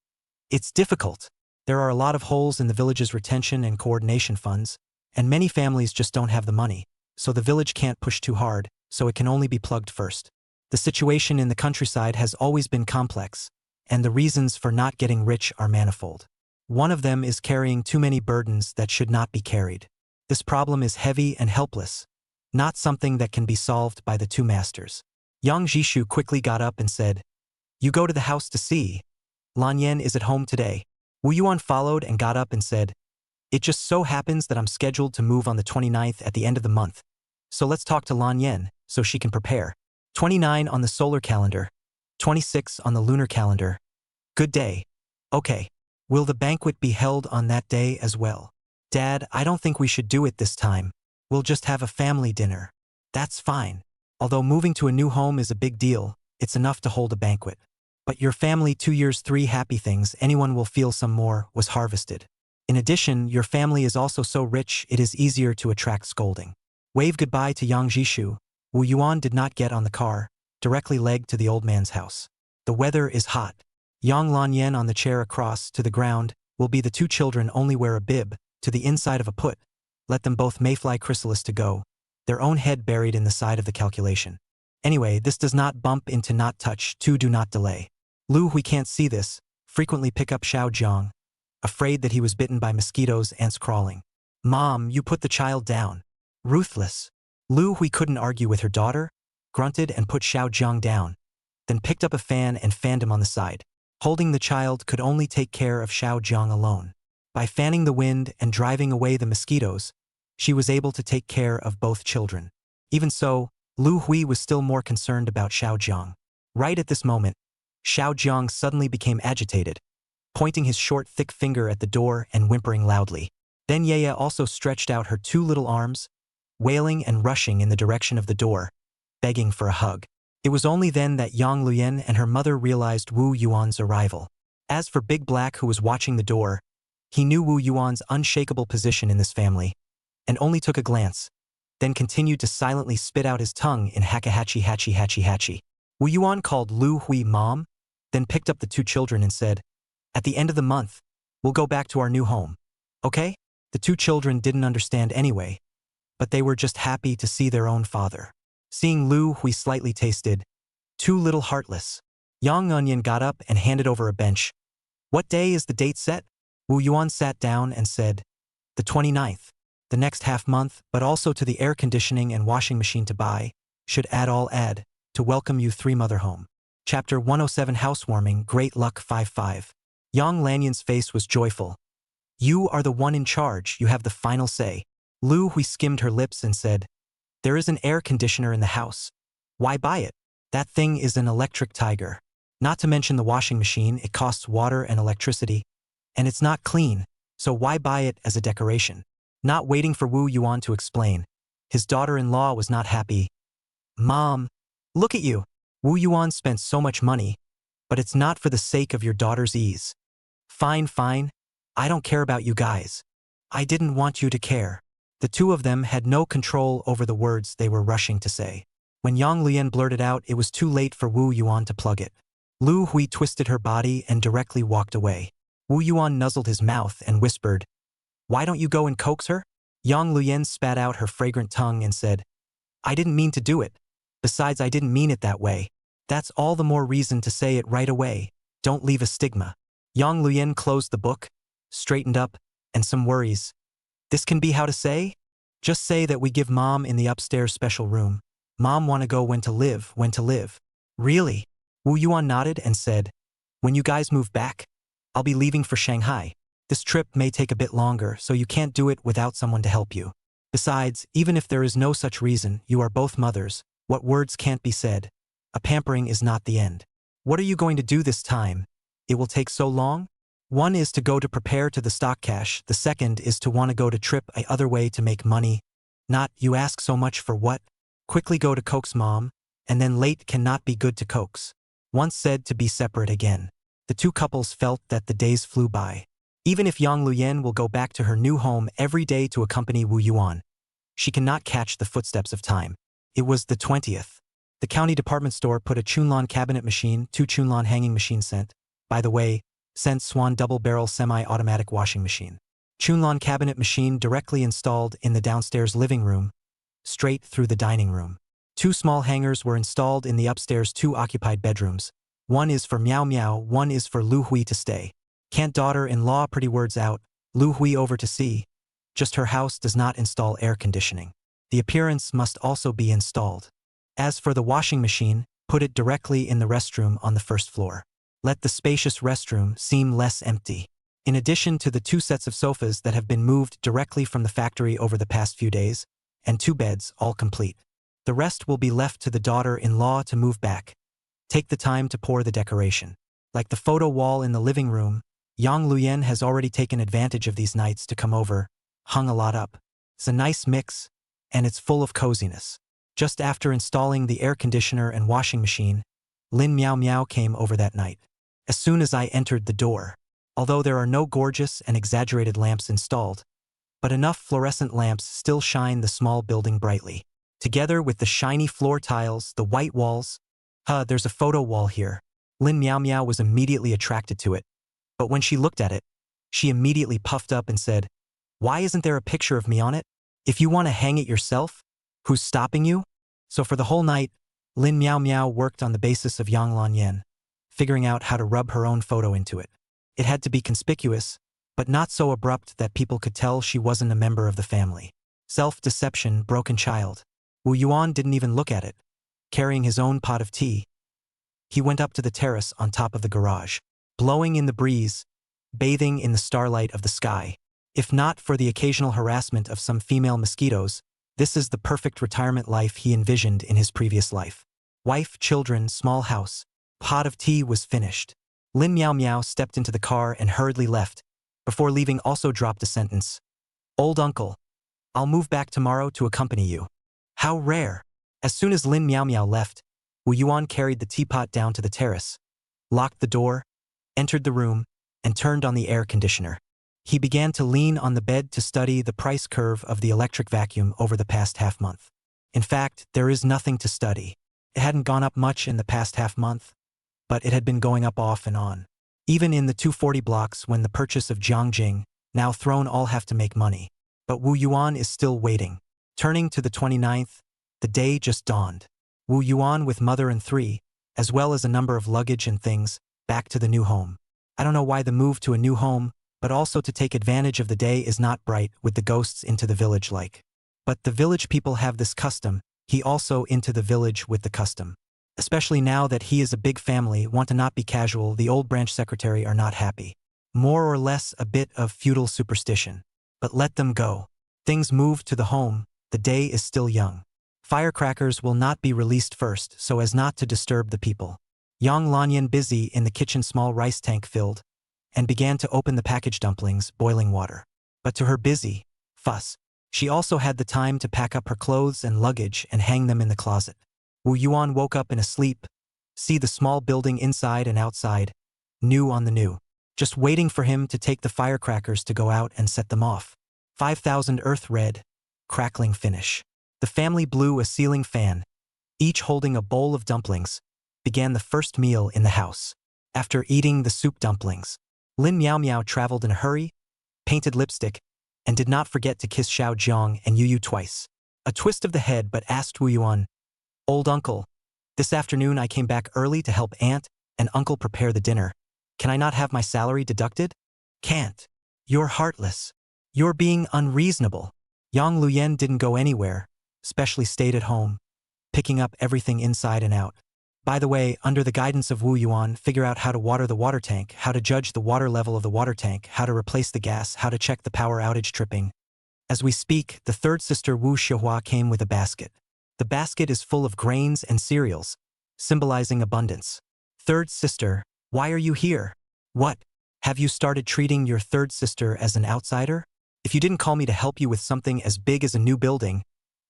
it's difficult. There are a lot of holes in the village's retention and coordination funds, and many families just don't have the money, so the village can't push too hard, so it can only be plugged first. The situation in the countryside has always been complex, and the reasons for not getting rich are manifold. One of them is carrying too many burdens that should not be carried. This problem is heavy and helpless, not something that can be solved by the two masters. Yang Jishu quickly got up and said, you go to the house to see. Lan Yen is at home today. Wu Yuan followed and got up and said, it just so happens that I'm scheduled to move on the 29th at the end of the month, so let's talk to Lan Yen so she can prepare. 29 on the solar calendar, 26 on the lunar calendar. Good day. Okay. Will the banquet be held on that day as well? Dad, I don't think we should do it this time. We'll just have a family dinner. That's fine. Although moving to a new home is a big deal, it's enough to hold a banquet. But your family 2 years 3 happy things anyone will feel some more was harvested. In addition, your family is also so rich it is easier to attract scolding. Wave goodbye to Yang Jishu. Wu Yuan did not get on the car, directly legged to the old man's house. The weather is hot. Yang Lan Yen on the chair across to the ground, will be the two children only wear a bib, to the inside of a put. Let them both mayfly chrysalis to go, their own head buried in the side of the calculation. Anyway, this does not bump into not touch, two do not delay. Lu Hui can't see this, frequently pick up Xiao Jiang, afraid that he was bitten by mosquitoes, ants crawling. Mom, you put the child down. Ruthless. Lu Hui couldn't argue with her daughter, grunted and put Xiao Jiang down, then picked up a fan and fanned him on the side. Holding the child could only take care of Xiao Jiang alone. By fanning the wind and driving away the mosquitoes, she was able to take care of both children. Even so, Lu Hui was still more concerned about Xiao Jiang. Right at this moment, Xiao Jiang suddenly became agitated, pointing his short, thick finger at the door and whimpering loudly. Then Yaya also stretched out her two little arms, wailing and rushing in the direction of the door, begging for a hug. It was only then that Yang Luyen and her mother realized Wu Yuan's arrival. As for Big Black, who was watching the door, he knew Wu Yuan's unshakable position in this family, and only took a glance, then continued to silently spit out his tongue in hakahachi hachi hachi hachi. Wu Yuan called Lu Hui mom, then picked up the two children and said, at the end of the month, we'll go back to our new home. Okay? The two children didn't understand anyway, but they were just happy to see their own father. Seeing Lu Hui slightly tasted, too little heartless. Yang Onion got up and handed over a bench. What day is the date set? Wu Yuan sat down and said, the 29th. The next half month, but also to the air conditioning and washing machine to buy, should add to welcome you three mother home. Chapter 107 Housewarming, Great Luck 5-5. Yang Lanyon's face was joyful. You are the one in charge, you have the final say. Lu Hui skimmed her lips and said, there is an air conditioner in the house. Why buy it? That thing is an electric tiger. Not to mention the washing machine, it costs water and electricity, and it's not clean, so why buy it as a decoration? Not waiting for Wu Yuan to explain, his daughter-in-law was not happy. Mom, look at you. Wu Yuan spent so much money, but it's not for the sake of your daughter's ease. Fine, fine. I don't care about you guys. I didn't want you to care. The two of them had no control over the words they were rushing to say. When Yang Lian blurted out, it was too late for Wu Yuan to plug it. Lu Hui twisted her body and directly walked away. Wu Yuan nuzzled his mouth and whispered, why don't you go and coax her? Yang Luyen spat out her fragrant tongue and said, I didn't mean to do it. Besides, I didn't mean it that way. That's all the more reason to say it right away. Don't leave a stigma. Yang Luyen closed the book, straightened up, and some worries. This can be how to say? Just say that we give Mom in the upstairs special room. Mom wanna go when to live. Really? Wu Yuan nodded and said, when you guys move back? I'll be leaving for Shanghai. This trip may take a bit longer, so you can't do it without someone to help you. Besides, even if there is no such reason, you are both mothers. What words can't be said? A pampering is not the end. What are you going to do this time? It will take so long? One is to go to prepare to the stock cash, the second is to want to go to trip a other way to make money. Not, you ask so much for what? Quickly go to Coke's mom, and then late cannot be good to Coke's. Once said to be separate again. The two couples felt that the days flew by. Even if Yang Luyen will go back to her new home every day to accompany Wu Yuan, she cannot catch the footsteps of time. It was the 20th. The county department store put a Chunlan cabinet machine, 2 Chunlan hanging machine sent. By the way, sent Swan double-barrel semi-automatic washing machine. Chunlan cabinet machine directly installed in the downstairs living room, straight through the dining room. 2 small hangers were installed in the upstairs 2 occupied bedrooms. One is for Miao Miao, one is for Lu Hui to stay. Can't daughter-in-law pretty words out, Lu Hui over to see. Just her house does not install air conditioning. The appearance must also be installed. As for the washing machine, put it directly in the restroom on the first floor. Let the spacious restroom seem less empty. In addition to the 2 sets of sofas that have been moved directly from the factory over the past few days, and 2 beds, all complete. The rest will be left to the daughter-in-law to move back. Take the time to pour the decoration. Like the photo wall in the living room, Yang Luyen has already taken advantage of these nights to come over, hung a lot up. It's a nice mix, and it's full of coziness. Just after installing the air conditioner and washing machine, Lin Miao Miao came over that night. As soon as I entered the door, although there are no gorgeous and exaggerated lamps installed, but enough fluorescent lamps still shine the small building brightly. Together with the shiny floor tiles, the white walls. There's a photo wall here. Lin Miao Miao was immediately attracted to it. But when she looked at it, she immediately puffed up and said, "Why isn't there a picture of me on it? If you want to hang it yourself, who's stopping you?" So for the whole night, Lin Miao Miao worked on the basis of Yang Lanyan, figuring out how to rub her own photo into it. It had to be conspicuous, but not so abrupt that people could tell she wasn't a member of the family. Self-deception, broken child. Wu Yuan didn't even look at it. Carrying his own pot of tea, he went up to the terrace on top of the garage, blowing in the breeze, bathing in the starlight of the sky. If not for the occasional harassment of some female mosquitoes, this is the perfect retirement life he envisioned in his previous life. Wife, children, small house. Pot of tea was finished. Lin Miao Miao stepped into the car and hurriedly left. Before leaving also dropped a sentence. "Old uncle, I'll move back tomorrow to accompany you." How rare. As soon as Lin Miao Miao left, Wu Yuan carried the teapot down to the terrace, locked the door, entered the room, and turned on the air conditioner. He began to lean on the bed to study the price curve of the electric vacuum over the past half-month. In fact, there is nothing to study. It hadn't gone up much in the past half-month, but it had been going up off and on. Even in the 240 blocks when the purchase of Jiangjing, now thrown, all have to make money. But Wu Yuan is still waiting. Turning to the 29th, the day just dawned. Wu Yuan with mother and 3, as well as a number of luggage and things, back to the new home. I don't know why the move to a new home, but also to take advantage of the day is not bright with the ghosts into the village like. But the village people have this custom, he also into the village with the custom. Especially now that he is a big family, want to not be casual, the old branch secretary are not happy. More or less a bit of feudal superstition. But let them go. Things move to the home, the day is still young. Firecrackers will not be released first so as not to disturb the people. Yang Lanyan busy in the kitchen, small rice tank filled, and began to open the packaged dumplings, boiling water. But to her busy fuss, she also had the time to pack up her clothes and luggage and hang them in the closet. Wu Yuan woke up in a sleep, see the small building inside and outside, new on the new, just waiting for him to take the firecrackers to go out and set them off. 5,000 earth red, crackling finish. The family blew a ceiling fan, each holding a bowl of dumplings, began the first meal in the house. After eating the soup dumplings, Lin Miao Miao traveled in a hurry, painted lipstick, and did not forget to kiss Xiao Jiang and Yu Yu twice. A twist of the head, but asked Wu Yuan, "Old uncle, this afternoon I came back early to help aunt and uncle prepare the dinner. Can I not have my salary deducted?" "Can't. You're heartless. You're being unreasonable." Yang Luyen didn't go anywhere, especially stayed at home, picking up everything inside and out. By the way, under the guidance of Wu Yuan, figure out how to water the water tank, how to judge the water level of the water tank, how to replace the gas, how to check the power outage tripping. As we speak, the third sister Wu Shihua came with a basket. The basket is full of grains and cereals, symbolizing abundance. Third sister, why are you here? What? Have you started treating your third sister as an outsider? If you didn't call me to help you with something as big as a new building,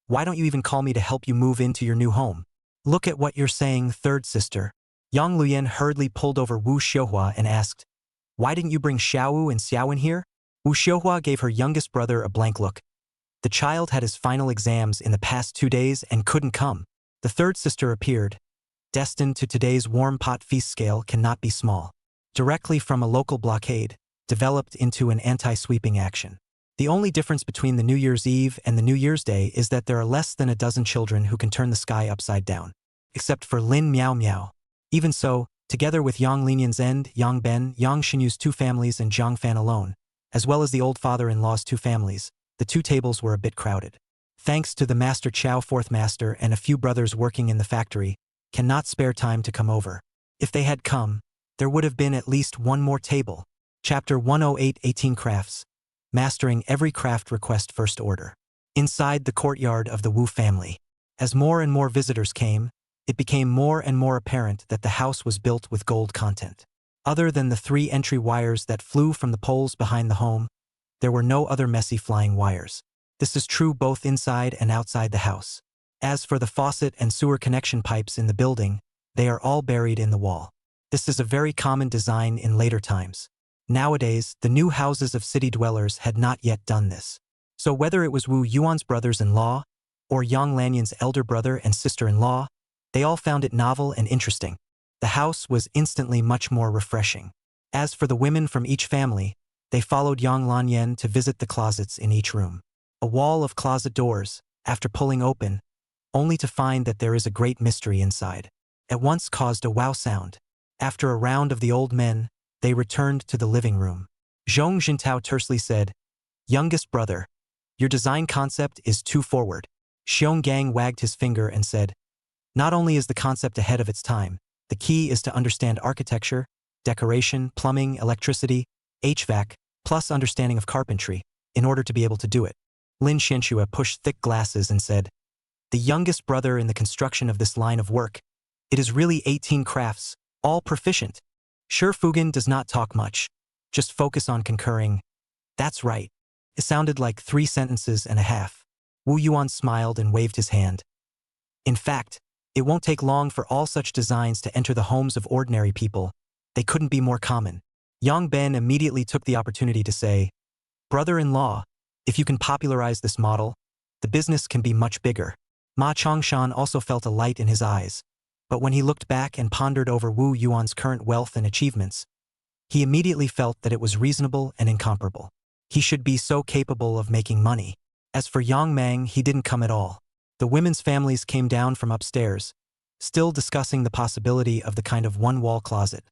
why don't you even call me to help you move into your new home? Look at what you're saying, third sister. Yang Luyan hurriedly pulled over Wu Xiuhua and asked, why didn't you bring Xiaowu and Xiaowen here? Wu Xiuhua gave her youngest brother a blank look. The child had his final exams in the past 2 days and couldn't come. The third sister appeared. Destined to today's warm pot feast scale cannot be small. Directly from a local blockade, developed into an anti-sweeping action. The only difference between the New Year's Eve and the New Year's Day is that there are less than a dozen children who can turn the sky upside down. Except for Lin Miao Miao. Even so, together with Yang Linian's end, Yang Ben, Yang Xinyu's 2 families and Jiang Fan alone, as well as the old father-in-law's 2 families, the 2 tables were a bit crowded. Thanks to the Master Chow 4th Master and a few brothers working in the factory, cannot spare time to come over. If they had come, there would have been at least one more table. Chapter 108 18 Crafts. Mastering every craft request first order. Inside the courtyard of the Wu family. As more and more visitors came, it became more and more apparent that the house was built with gold content. Other than the 3 entry wires that flew from the poles behind the home, there were no other messy flying wires. This is true both inside and outside the house. As for the faucet and sewer connection pipes in the building, they are all buried in the wall. This is a very common design in later times. Nowadays, the new houses of city dwellers had not yet done this. So whether it was Wu Yuan's brothers-in-law, or Yang Lanyan's elder brother and sister-in-law, they all found it novel and interesting. The house was instantly much more refreshing. As for the women from each family, they followed Yang Lanyan to visit the closets in each room. A wall of closet doors, after pulling open, only to find that there is a great mystery inside, at once caused a wow sound. After a round of the old men, they returned to the living room. Zhong Jintao tersely said, youngest brother, your design concept is too forward. Xiong Gang wagged his finger and said, not only is the concept ahead of its time, the key is to understand architecture, decoration, plumbing, electricity, HVAC, plus understanding of carpentry, in order to be able to do it. Lin Xianxue pushed thick glasses and said, the youngest brother in the construction of this line of work, it is really 18 crafts, all proficient. Sure, Fugan does not talk much, just focus on concurring. That's right. It sounded like 3 sentences and a half. Wu Yuan smiled and waved his hand. In fact, it won't take long for all such designs to enter the homes of ordinary people. They couldn't be more common. Yang Ben immediately took the opportunity to say, brother-in-law, if you can popularize this model, the business can be much bigger. Ma Chongshan also felt a light in his eyes. But when he looked back and pondered over Wu Yuan's current wealth and achievements, he immediately felt that it was reasonable and incomparable. He should be so capable of making money. As for Yang Mang, he didn't come at all. The women's families came down from upstairs, still discussing the possibility of the kind of one-wall closet,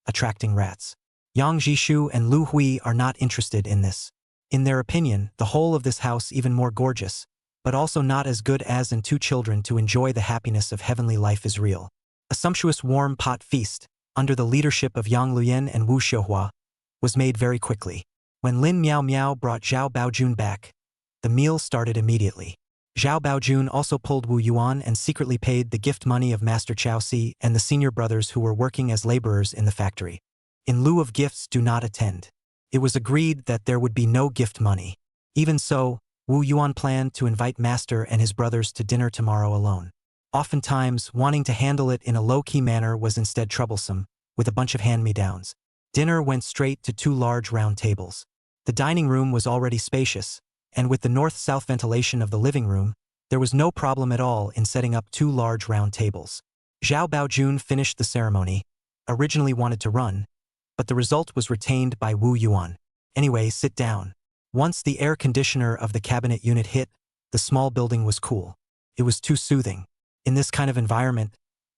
attracting rats. Yang Jishu and Lu Hui are not interested in this. In their opinion, the whole of this house even more gorgeous, but also not as good as and 2 children to enjoy the happiness of heavenly life is real. A sumptuous warm pot feast, under the leadership of Yang Luyan and Wu Xiuhua, was made very quickly. When Lin Miao Miao brought Zhao Baojun back, the meal started immediately. Zhao Baojun also pulled Wu Yuan and secretly paid the gift money of Master Chao Si and the senior brothers who were working as laborers in the factory. In lieu of gifts, do not attend. It was agreed that there would be no gift money. Even so, Wu Yuan planned to invite Master and his brothers to dinner tomorrow alone. Oftentimes, wanting to handle it in a low-key manner was instead troublesome, with a bunch of hand-me-downs. Dinner went straight to 2 large round tables. The dining room was already spacious, and with the north-south ventilation of the living room, there was no problem at all in setting up 2 large round tables. Zhao Baojun finished the ceremony, originally wanted to run, but the result was retained by Wu Yuan. Anyway, sit down. Once the air conditioner of the cabinet unit hit, the small building was cool. It was too soothing. In this kind of environment,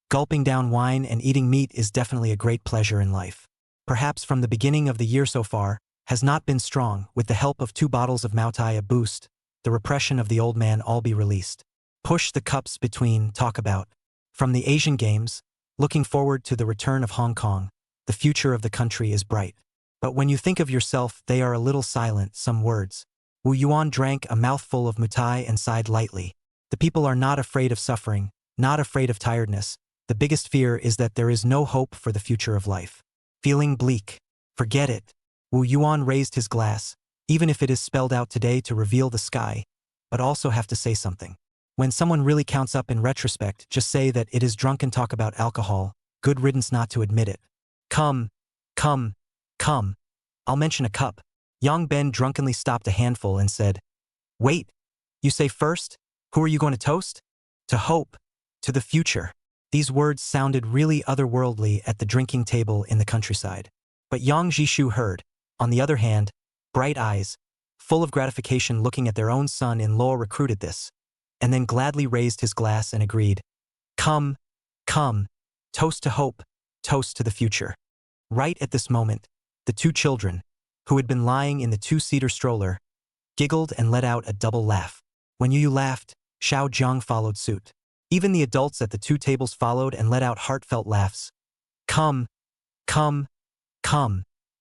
gulping down wine and eating meat is definitely a great pleasure in life. Perhaps from the beginning of the year so far, has not been strong. With the help of 2 bottles of Maotai a boost, the repression of the old man all be released. Push the cups between, talk about. From the Asian games, looking forward to the return of Hong Kong. The future of the country is bright. But when you think of yourself, they are a little silent, some words. Wu Yuan drank a mouthful of mutai and sighed lightly. The people are not afraid of suffering, not afraid of tiredness. The biggest fear is that there is no hope for the future of life. Feeling bleak. Forget it. Wu Yuan raised his glass, even if it is spelled out today to reveal the sky, but also have to say something. When someone really counts up in retrospect, just say that it is drunk and talk about alcohol. Good riddance not to admit it. Come. I'll mention a cup. Yang Ben drunkenly stopped a handful and said, Wait, you say first? Who are you going to toast? To hope. To the future. These words sounded really otherworldly at the drinking table in the countryside. But Yang Jishu heard, on the other hand, bright eyes, full of gratification looking at their own son-in-law recruited this, and then gladly raised his glass and agreed, Come, toast to hope, toast to the future. Right at this moment, the two children, who had been lying in the two-seater stroller, giggled and let out a double laugh. When Yu laughed, Xiao Jiang followed suit. Even the adults at the two tables followed and let out heartfelt laughs. Come.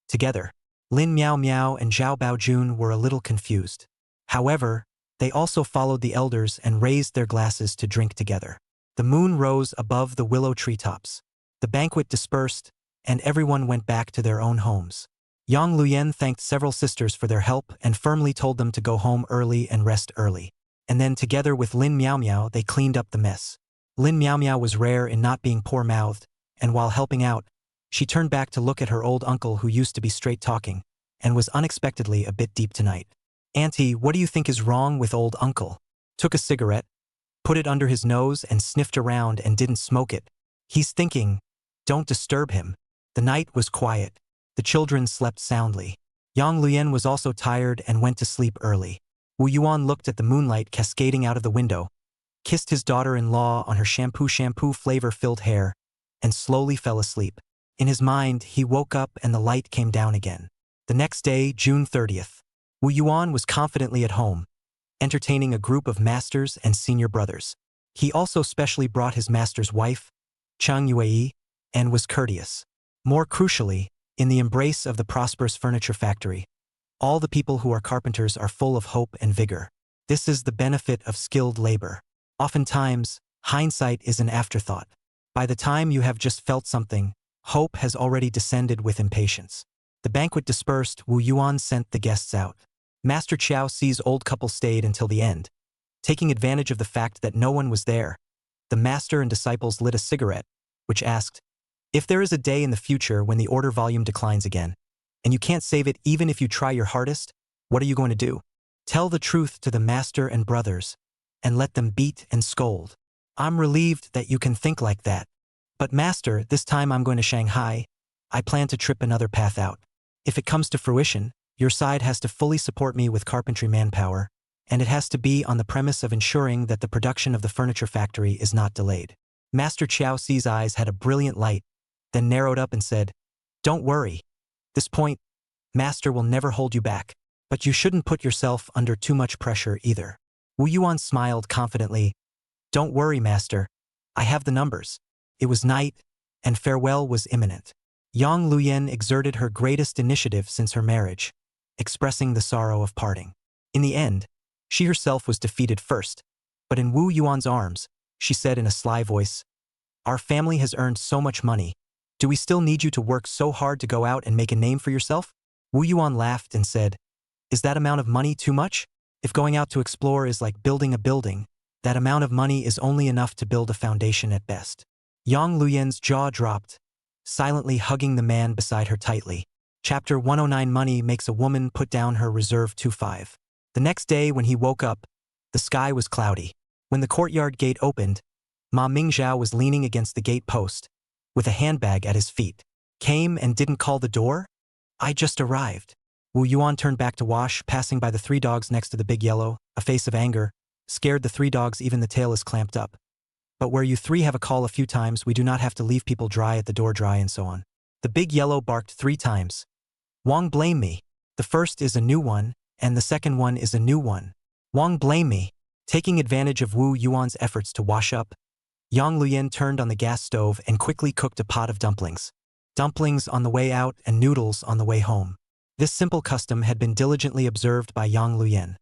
Together. Lin Miao Miao and Zhao Baojun were a little confused. However, they also followed the elders and raised their glasses to drink together. The moon rose above the willow treetops. The banquet dispersed, and everyone went back to their own homes. Yang Luyen thanked several sisters for their help and firmly told them to go home early and rest early. And then together with Lin Miao Miao they cleaned up the mess. Lin Miao Miao was rare in not being poor-mouthed, and while helping out, she turned back to look at her old uncle who used to be straight-talking, and was unexpectedly a bit deep tonight. Auntie, what do you think is wrong with old uncle? Took a cigarette, put it under his nose and sniffed around and didn't smoke it. He's thinking, don't disturb him. The night was quiet. The children slept soundly. Yang Luyen was also tired and went to sleep early. Wu Yuan looked at the moonlight cascading out of the window, kissed his daughter-in-law on her shampoo flavor-filled hair, and slowly fell asleep. In his mind, he woke up and the light came down again. The next day, June 30th, Wu Yuan was confidently at home, entertaining a group of masters and senior brothers. He also specially brought his master's wife, Chang Yuei, and was courteous. More crucially, in the embrace of the prosperous furniture factory, all the people who are carpenters are full of hope and vigor. This is the benefit of skilled labor. Oftentimes, hindsight is an afterthought. By the time you have just felt something, hope has already descended with impatience. The banquet dispersed, Wu Yuan sent the guests out. Master Chiao Si's old couple stayed until the end. Taking advantage of the fact that no one was there, the master and disciples lit a cigarette, which asked, if there is a day in the future when the order volume declines again, and you can't save it even if you try your hardest, what are you going to do? Tell the truth to the master and brothers, and let them beat and scold. I'm relieved that you can think like that. But master, this time I'm going to Shanghai. I plan to trip another path out. If it comes to fruition, your side has to fully support me with carpentry manpower, and it has to be on the premise of ensuring that the production of the furniture factory is not delayed. Master Chiao Si's eyes had a brilliant light, then narrowed up and said, Don't worry. This point, master will never hold you back, but you shouldn't put yourself under too much pressure either. Wu Yuan smiled confidently. Don't worry, master. I have the numbers. It was night, and farewell was imminent. Yang Luyen exerted her greatest initiative since her marriage, expressing the sorrow of parting. In the end, she herself was defeated first, but in Wu Yuan's arms, she said in a sly voice, Our family has earned so much money. Do we still need you to work so hard to go out and make a name for yourself? Wu Yuan laughed and said, Is that amount of money too much? If going out to explore is like building a building, that amount of money is only enough to build a foundation at best. Yang Luyen's jaw dropped, silently hugging the man beside her tightly. Chapter 109 Money makes a woman put down her reserve 2-5. The next day when he woke up, the sky was cloudy. When the courtyard gate opened, Ma Mingzhao was leaning against the gate post, with a handbag at his feet. Came and didn't call the door? I just arrived. Wu Yuan turned back to wash, passing by the 3 dogs next to the big yellow, a face of anger, scared the 3 dogs even the tail is clamped up. But where you 3 have a call a few times, we do not have to leave people dry at the door dry and so on. The big yellow barked 3 times. Wong blame me. The first is a new one, and the second one is a new one. Wong blame me. Taking advantage of Wu Yuan's efforts to wash up, Yang Luyan turned on the gas stove and quickly cooked a pot of dumplings. Dumplings on the way out and noodles on the way home. This simple custom had been diligently observed by Yang Luyan.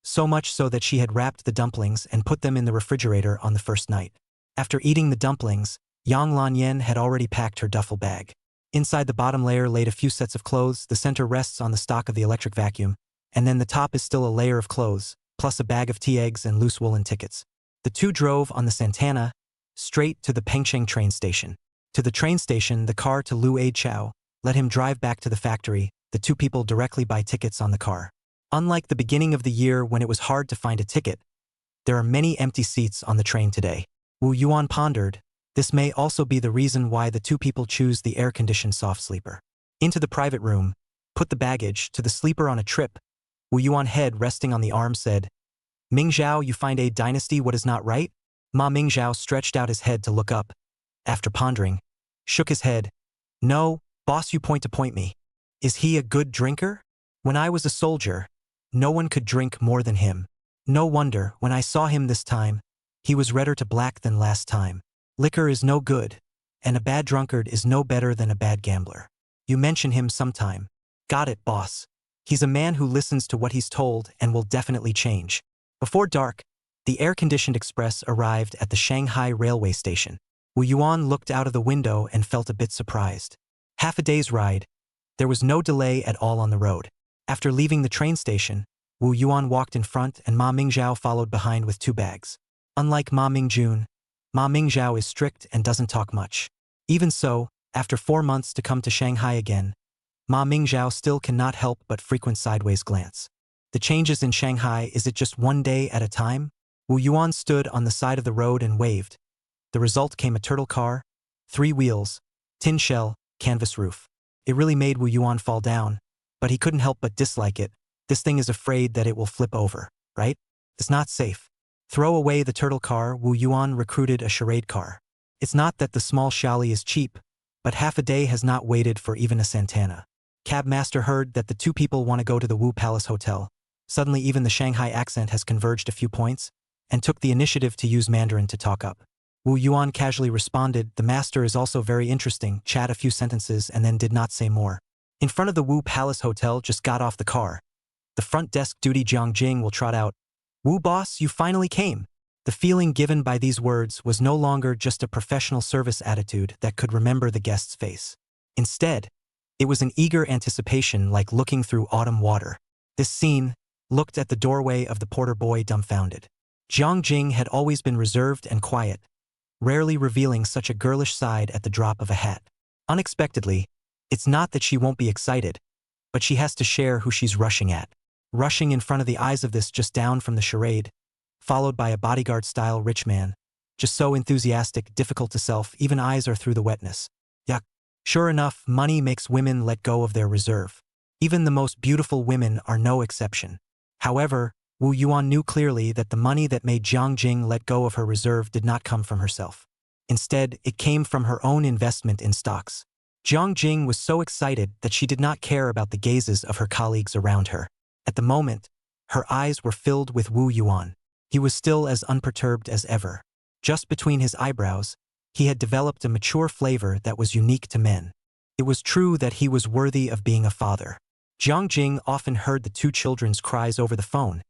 So much so that she had wrapped the dumplings and put them in the refrigerator on the first night. After eating the dumplings, Yang Lanyan had already packed her duffel bag. Inside the bottom layer laid a few sets of clothes, the center rests on the stock of the electric vacuum, and then the top is still a layer of clothes, plus a bag of tea eggs and loose woolen tickets. The two drove on the Santana, straight to the Pengcheng train station. To the train station, the car to Lu A Chao, let him drive back to the factory, the two people directly buy tickets on the car. Unlike the beginning of the year when it was hard to find a ticket, there are many empty seats on the train today. Wu Yuan pondered, this may also be the reason why the two people choose the air-conditioned soft sleeper. Into the private room, put the baggage to the sleeper on a trip. Wu Yuan, head resting on the arm, said, Ming Zhao, you find a dynasty what is not right? Ma Ming Zhao stretched out his head to look up. After pondering, shook his head. No, boss, you point me. Is he a good drinker? When I was a soldier, no one could drink more than him. No wonder, when I saw him this time, he was redder to black than last time. Liquor is no good, and a bad drunkard is no better than a bad gambler. You mention him sometime. Got it, boss. He's a man who listens to what he's told and will definitely change. Before dark, the air-conditioned express arrived at the Shanghai railway station. Wu Yuan looked out of the window and felt a bit surprised. Half a day's ride. There was no delay at all on the road. After leaving the train station, Wu Yuan walked in front and Ma Mingzhao followed behind with two bags. Unlike Ma Mingjun, Ma Mingzhao is strict and doesn't talk much. Even so, after 4 months to come to Shanghai again, Ma Mingzhao still cannot help but frequent sideways glance. The changes in Shanghai, is it just one day at a time? Wu Yuan stood on the side of the road and waved. The result came a turtle car, 3 wheels, tin shell, canvas roof. It really made Wu Yuan fall down, but he couldn't help but dislike it. This thing is afraid that it will flip over, right? It's not safe. Throw away the turtle car. Wu Yuan recruited a charade car. It's not that the small Xiaoli is cheap, but half a day has not waited for even a Santana. Cab master heard that the two people want to go to the Wu Palace Hotel. Suddenly even the Shanghai accent has converged a few points, and took the initiative to use Mandarin to talk up. Wu Yuan casually responded, the master is also very interesting, chat a few sentences and then did not say more. In front of the Wu Palace Hotel, just got off the car. The front desk duty Jiang Jing will trot out. Wu boss, you finally came. The feeling given by these words was no longer just a professional service attitude that could remember the guest's face. Instead, it was an eager anticipation like looking through autumn water. This scene, looked at the doorway of the porter boy dumbfounded. Jiang Jing had always been reserved and quiet, rarely revealing such a girlish side at the drop of a hat. Unexpectedly, it's not that she won't be excited, but she has to share who she's rushing at. Rushing in front of the eyes of this just down from the charade, followed by a bodyguard-style rich man, just so enthusiastic, difficult to self, even eyes are through the wetness. Yuck. Sure enough, money makes women let go of their reserve. Even the most beautiful women are no exception. However, Wu Yuan knew clearly that the money that made Jiang Jing let go of her reserve did not come from herself. Instead, it came from her own investment in stocks. Jiang Jing was so excited that she did not care about the gazes of her colleagues around her. At the moment, her eyes were filled with Wu Yuan. He was still as unperturbed as ever. Just between his eyebrows, he had developed a mature flavor that was unique to men. It was true that he was worthy of being a father. Jiang Jing often heard the two children's cries over the phone,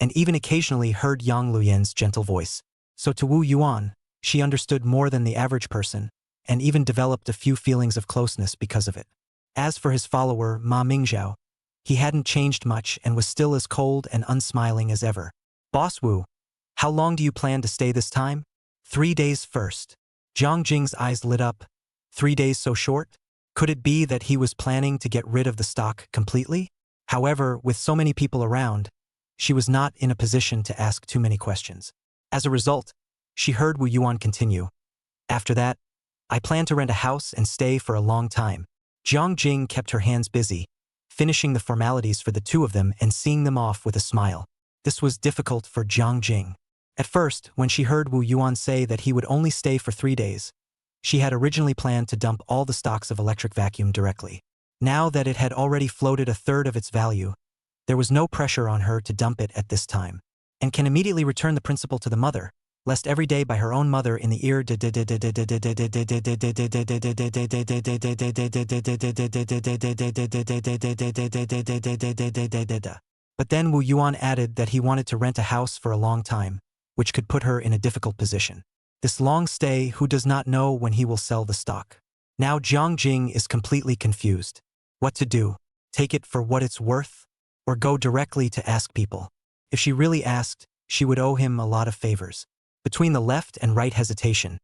and even occasionally heard Yang Luyan's gentle voice. So to Wu Yuan, she understood more than the average person, and even developed a few feelings of closeness because of it. As for his follower, Ma Mingzhao, he hadn't changed much and was still as cold and unsmiling as ever. Boss Wu, how long do you plan to stay this time? 3 days first. Jiang Jing's eyes lit up. 3 days so short? Could it be that he was planning to get rid of the stock completely? However, with so many people around, she was not in a position to ask too many questions. As a result, she heard Wu Yuan continue. After that, I plan to rent a house and stay for a long time. Jiang Jing kept her hands busy, finishing the formalities for the two of them and seeing them off with a smile. This was difficult for Jiang Jing. At first, when she heard Wu Yuan say that he would only stay for 3 days, she had originally planned to dump all the stocks of electric vacuum directly. Now that it had already floated a third of its value, there was no pressure on her to dump it at this time, and can immediately return the principal to the mother. lest every day by her own mother in the ear. But then Wu Yuan added that he wanted to rent a house for a long time, which could put her in a difficult position. This long stay, who does not know when he will sell the stock? Now Jiang Jing is completely confused. What to do? Take it for what it's worth? Or go directly to ask people? If she really asked, she would owe him a lot of favors. Between the left and right hesitation,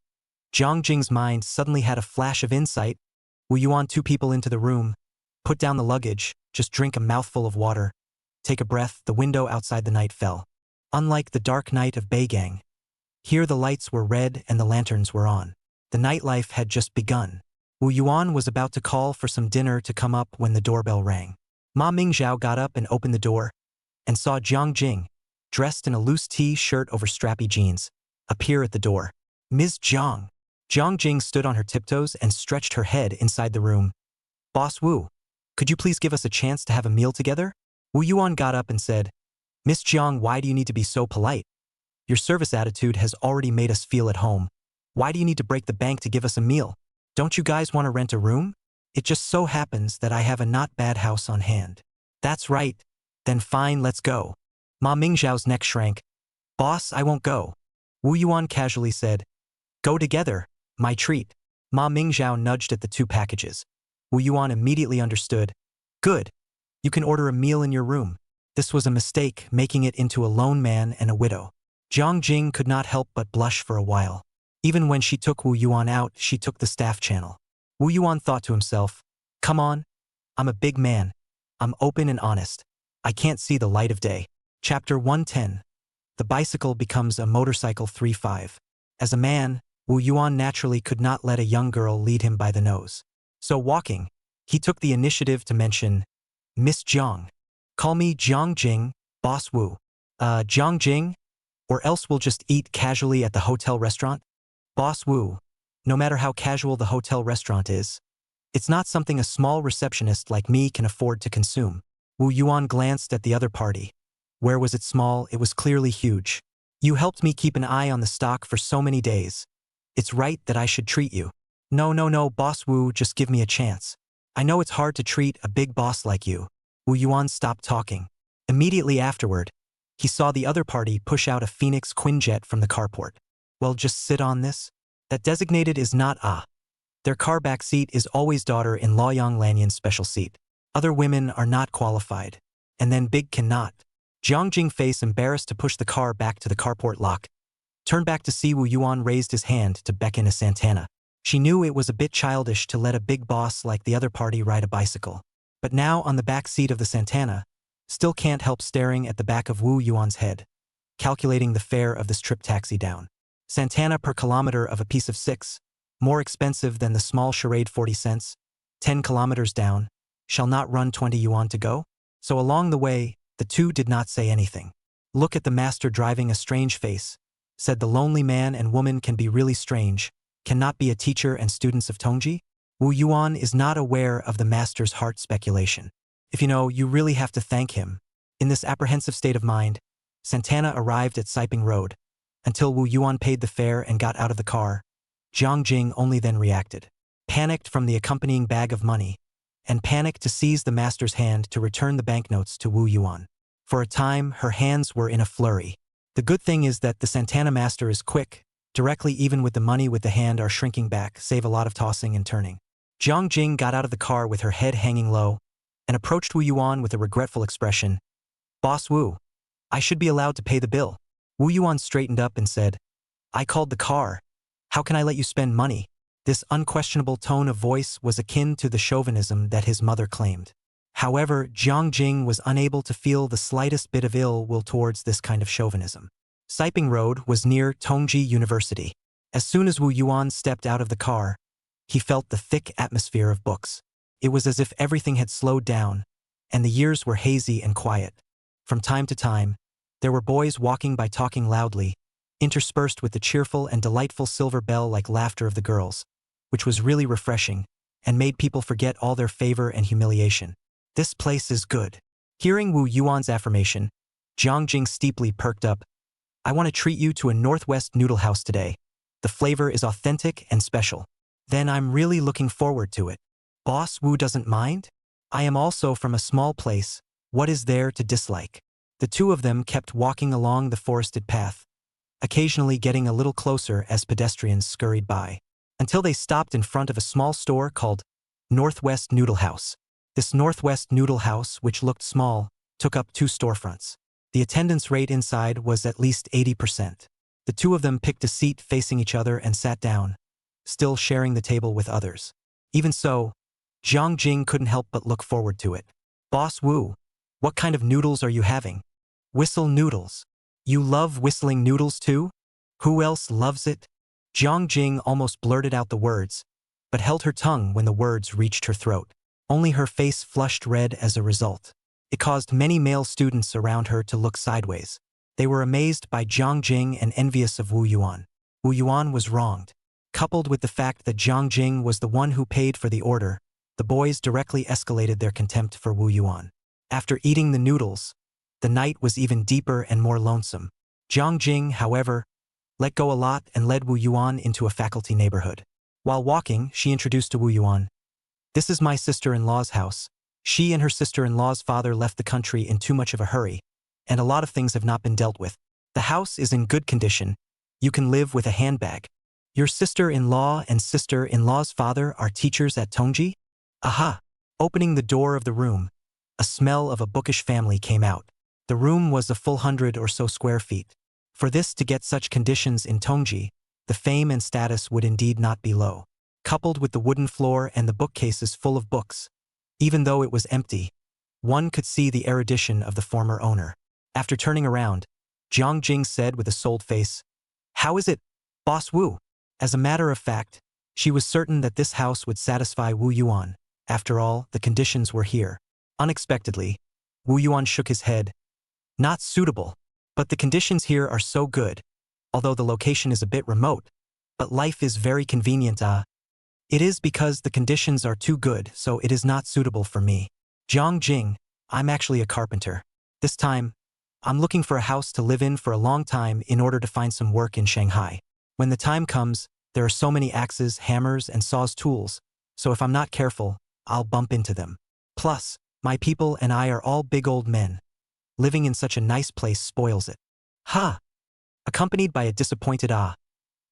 Jiang Jing's mind suddenly had a flash of insight. Wu Yuan, 2 people into the room. Put down the luggage, just drink a mouthful of water. Take a breath, the window outside the night fell. Unlike the dark night of Beigang, here the lights were red and the lanterns were on. The nightlife had just begun. Wu Yuan was about to call for some dinner to come up when the doorbell rang. Ma Mingzhao got up and opened the door, and saw Jiang Jing, dressed in a loose T-shirt over strappy jeans, appear at the door. Ms. Jiang. Jiang Jing stood on her tiptoes and stretched her head inside the room. Boss Wu, could you please give us a chance to have a meal together? Wu Yuan got up and said, Miss Jiang, why do you need to be so polite? Your service attitude has already made us feel at home. Why do you need to break the bank to give us a meal? Don't you guys want to rent a room? It just so happens that I have a not bad house on hand. That's right. Then fine, let's go. Ma Mingzhao's neck shrank. Boss, I won't go. Wu Yuan casually said, Go together, my treat. Ma Mingzhao nudged at the 2 packages. Wu Yuan immediately understood. Good. You can order a meal in your room. This was a mistake, making it into a lone man and a widow. Jiang Jing could not help but blush for a while. Even when she took Wu Yuan out, she took the staff channel. Wu Yuan thought to himself, come on, I'm a big man. I'm open and honest. I can't see the light of day. Chapter 110. The bicycle becomes a motorcycle 3-5. As a man, Wu Yuan naturally could not let a young girl lead him by the nose. So walking, he took the initiative to mention, Miss Jiang. Call me Jiang Jing, Boss Wu. Jiang Jing? Or else we'll just eat casually at the hotel restaurant? Boss Wu. No matter how casual the hotel restaurant is, it's not something a small receptionist like me can afford to consume. Wu Yuan glanced at the other party. Where was it small? It was clearly huge. You helped me keep an eye on the stock for so many days. It's right that I should treat you. No, Boss Wu, just give me a chance. I know it's hard to treat a big boss like you. Wu Yuan stopped talking. Immediately afterward, he saw the other party push out a Phoenix Quinjet from the carport. Well, just sit on this? That designated is not a. Their car back seat is always daughter-in Luoyang Lanyon's special seat. Other women are not qualified. And then Big cannot. Jiang Jing face embarrassed to push the car back to the carport lock. Turned back to see Wu Yuan raised his hand to beckon a Santana. She knew it was a bit childish to let a big boss like the other party ride a bicycle. But now on the back seat of the Santana, still can't help staring at the back of Wu Yuan's head, calculating the fare of this trip taxi down. Santana per kilometer of a piece of 6, more expensive than the small charade 40 cents, 10 kilometers down, shall not run 20 yuan to go? So along the way, the 2 did not say anything. Look at the master driving a strange face, said the lonely man and woman can be really strange, cannot be a teacher and students of Tongji? Wu Yuan is not aware of the master's heart speculation. If you know, you really have to thank him. In this apprehensive state of mind, Santana arrived at Siping Road. Until Wu Yuan paid the fare and got out of the car, Jiang Jing only then reacted. Panicked from the accompanying bag of money, and panicked to seize the master's hand to return the banknotes to Wu Yuan. For a time, her hands were in a flurry. The good thing is that the Santana master is quick. Directly, even with the money with the hand are shrinking back, save a lot of tossing and turning. Jiang Jing got out of the car with her head hanging low, and approached Wu Yuan with a regretful expression. Boss Wu, I should be allowed to pay the bill. Wu Yuan straightened up and said, I called the car. How can I let you spend money? This unquestionable tone of voice was akin to the chauvinism that his mother claimed. However, Jiang Jing was unable to feel the slightest bit of ill will towards this kind of chauvinism. Siping Road was near Tongji University. As soon as Wu Yuan stepped out of the car, he felt the thick atmosphere of books. It was as if everything had slowed down, and the years were hazy and quiet. From time to time, there were boys walking by talking loudly, interspersed with the cheerful and delightful silver bell-like laughter of the girls, which was really refreshing, and made people forget all their favor and humiliation. This place is good. Hearing Wu Yuan's affirmation, Jiang Jing steeply perked up. I want to treat you to a Northwest noodle house today. The flavor is authentic and special. Then I'm really looking forward to it. Boss Wu doesn't mind? I am also from a small place. What is there to dislike? The two of them kept walking along the forested path, occasionally getting a little closer as pedestrians scurried by, until they stopped in front of a small store called Northwest Noodle House. This Northwest Noodle House, which looked small, took up 2 storefronts. The attendance rate inside was at least 80%. The two of them picked a seat facing each other and sat down, still sharing the table with others. Even so, Jiang Jing couldn't help but look forward to it. Boss Wu, what kind of noodles are you having? Whistle noodles. You love whistling noodles too? Who else loves it? Jiang Jing almost blurted out the words, but held her tongue when the words reached her throat. Only her face flushed red as a result. It caused many male students around her to look sideways. They were amazed by Jiang Jing and envious of Wu Yuan. Wu Yuan was wronged. Coupled with the fact that Jiang Jing was the one who paid for the order, the boys directly escalated their contempt for Wu Yuan. After eating the noodles, the night was even deeper and more lonesome. Jiang Jing, however, let go a lot and led Wu Yuan into a faculty neighborhood. While walking, she introduced to Wu Yuan, "This is my sister-in-law's house. She and her sister-in-law's father left the country in too much of a hurry, and a lot of things have not been dealt with. The house is in good condition. You can live with a handbag. Your sister-in-law and sister-in-law's father are teachers at Tongji?" Aha! Opening the door of the room, a smell of a bookish family came out. The room was a full 100 or so square feet. For this to get such conditions in Tongji, the fame and status would indeed not be low. Coupled with the wooden floor and the bookcases full of books, even though it was empty, one could see the erudition of the former owner. After turning around, Jiang Jing said with a soiled face, "How is it, Boss Wu?" As a matter of fact, she was certain that this house would satisfy Wu Yuan. After all, the conditions were here. Unexpectedly, Wu Yuan shook his head. "Not suitable. But the conditions here are so good. Although the location is a bit remote, but life is very convenient. It is because the conditions are too good, so it is not suitable for me. Jiang Jing, I'm actually a carpenter. This time, I'm looking for a house to live in for a long time in order to find some work in Shanghai. When the time comes, there are so many axes, hammers, and saws tools, so if I'm not careful, I'll bump into them. Plus, my people and I are all big old men. Living in such a nice place spoils it." Ha! Accompanied by a disappointed ah,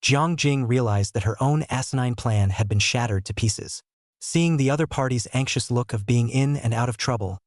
Jiang Jing realized that her own asinine plan had been shattered to pieces. Seeing the other party's anxious look of being in and out of trouble,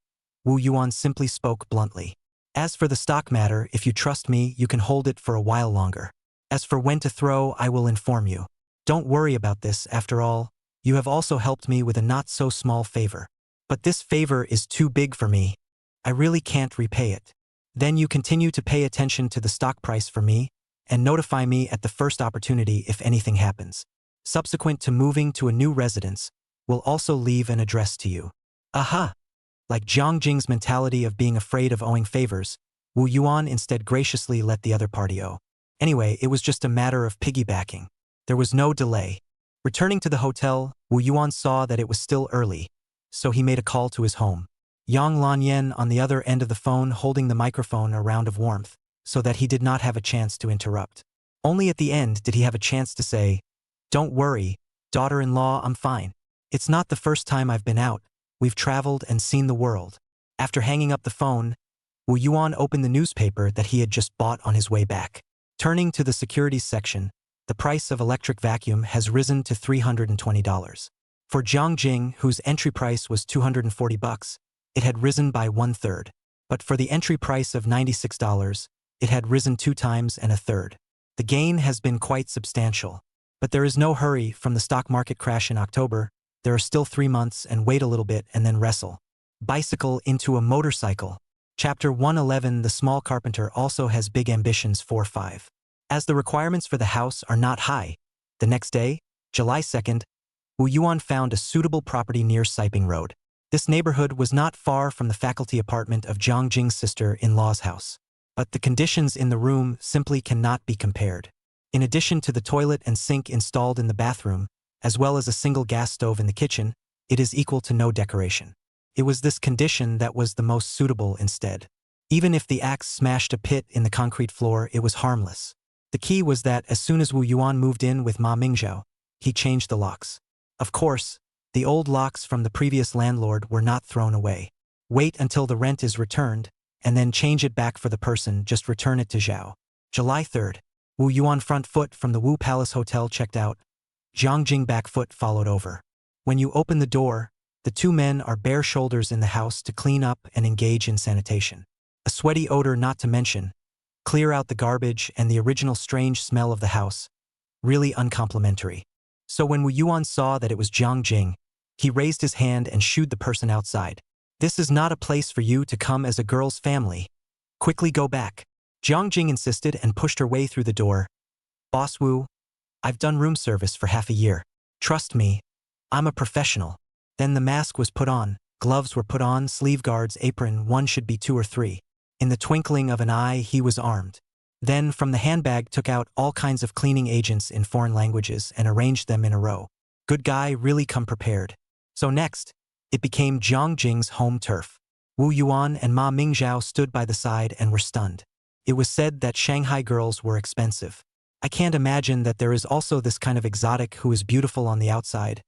Wu Yuan simply spoke bluntly. "As for the stock matter, if you trust me, you can hold it for a while longer. As for when to throw, I will inform you. Don't worry about this, after all, you have also helped me with a not-so-small favor. But this favor is too big for me. I really can't repay it. Then you continue to pay attention to the stock price for me, and notify me at the first opportunity if anything happens. Subsequent to moving to a new residence, we'll also leave an address to you." Aha! Like Jiang Jing's mentality of being afraid of owing favors, Wu Yuan instead graciously let the other party owe. Anyway, it was just a matter of piggybacking. There was no delay. Returning to the hotel, Wu Yuan saw that it was still early, so he made a call to his home. Yang Lanyan on the other end of the phone holding the microphone a round of warmth, so that he did not have a chance to interrupt. Only at the end did he have a chance to say, "Don't worry, daughter-in-law, I'm fine. It's not the first time I've been out. We've traveled and seen the world." After hanging up the phone, Wu Yuan opened the newspaper that he had just bought on his way back. Turning to the securities section, the price of electric vacuum has risen to $320. For Jiang Jing, whose entry price was $240, it had risen by 1/3. But for the entry price of $96, it had risen 2 times and a third. The gain has been quite substantial. But there is no hurry from the stock market crash in October. There are still 3 months and wait a little bit and then wrestle. Bicycle into a motorcycle. Chapter 111. The small carpenter also has big ambitions. 4-5. As the requirements for the house are not high, the next day, July 2nd, Wu Yuan found a suitable property near Siping Road. This neighborhood was not far from the faculty apartment of Jiang Jing's sister-in-law's house. But the conditions in the room simply cannot be compared. In addition to the toilet and sink installed in the bathroom, as well as a single gas stove in the kitchen, it is equal to no decoration. It was this condition that was the most suitable instead. Even if the axe smashed a pit in the concrete floor, it was harmless. The key was that as soon as Wu Yuan moved in with Ma Mingzhou, he changed the locks. Of course, the old locks from the previous landlord were not thrown away. Wait until the rent is returned, and then change it back for the person, just return it to Zhao. July 3rd. Wu Yuan front foot from the Wu Palace Hotel checked out. Jiang Jing back foot followed over. When you open the door, the two men are bare shoulders in the house to clean up and engage in sanitation. A sweaty odor not to mention. Clear out the garbage and the original strange smell of the house. Really uncomplimentary. So when Wu Yuan saw that it was Jiang Jing, he raised his hand and shooed the person outside. This is not a place for you to come as a girl's family. Quickly go back. Jiang Jing insisted and pushed her way through the door. Boss Wu, I've done room service for half a year. Trust me, I'm a professional. Then the mask was put on, gloves were put on, sleeve guards, apron, one should be 2 or 3. In the twinkling of an eye, he was armed. Then from the handbag took out all kinds of cleaning agents in foreign languages and arranged them in a row. Good guy, really come prepared. So next, it became Jiang Jing's home turf. Wu Yuan and Ma Mingzhou stood by the side and were stunned. It was said that Shanghai girls were expensive. I can't imagine that there is also this kind of exotic who is beautiful on the outside,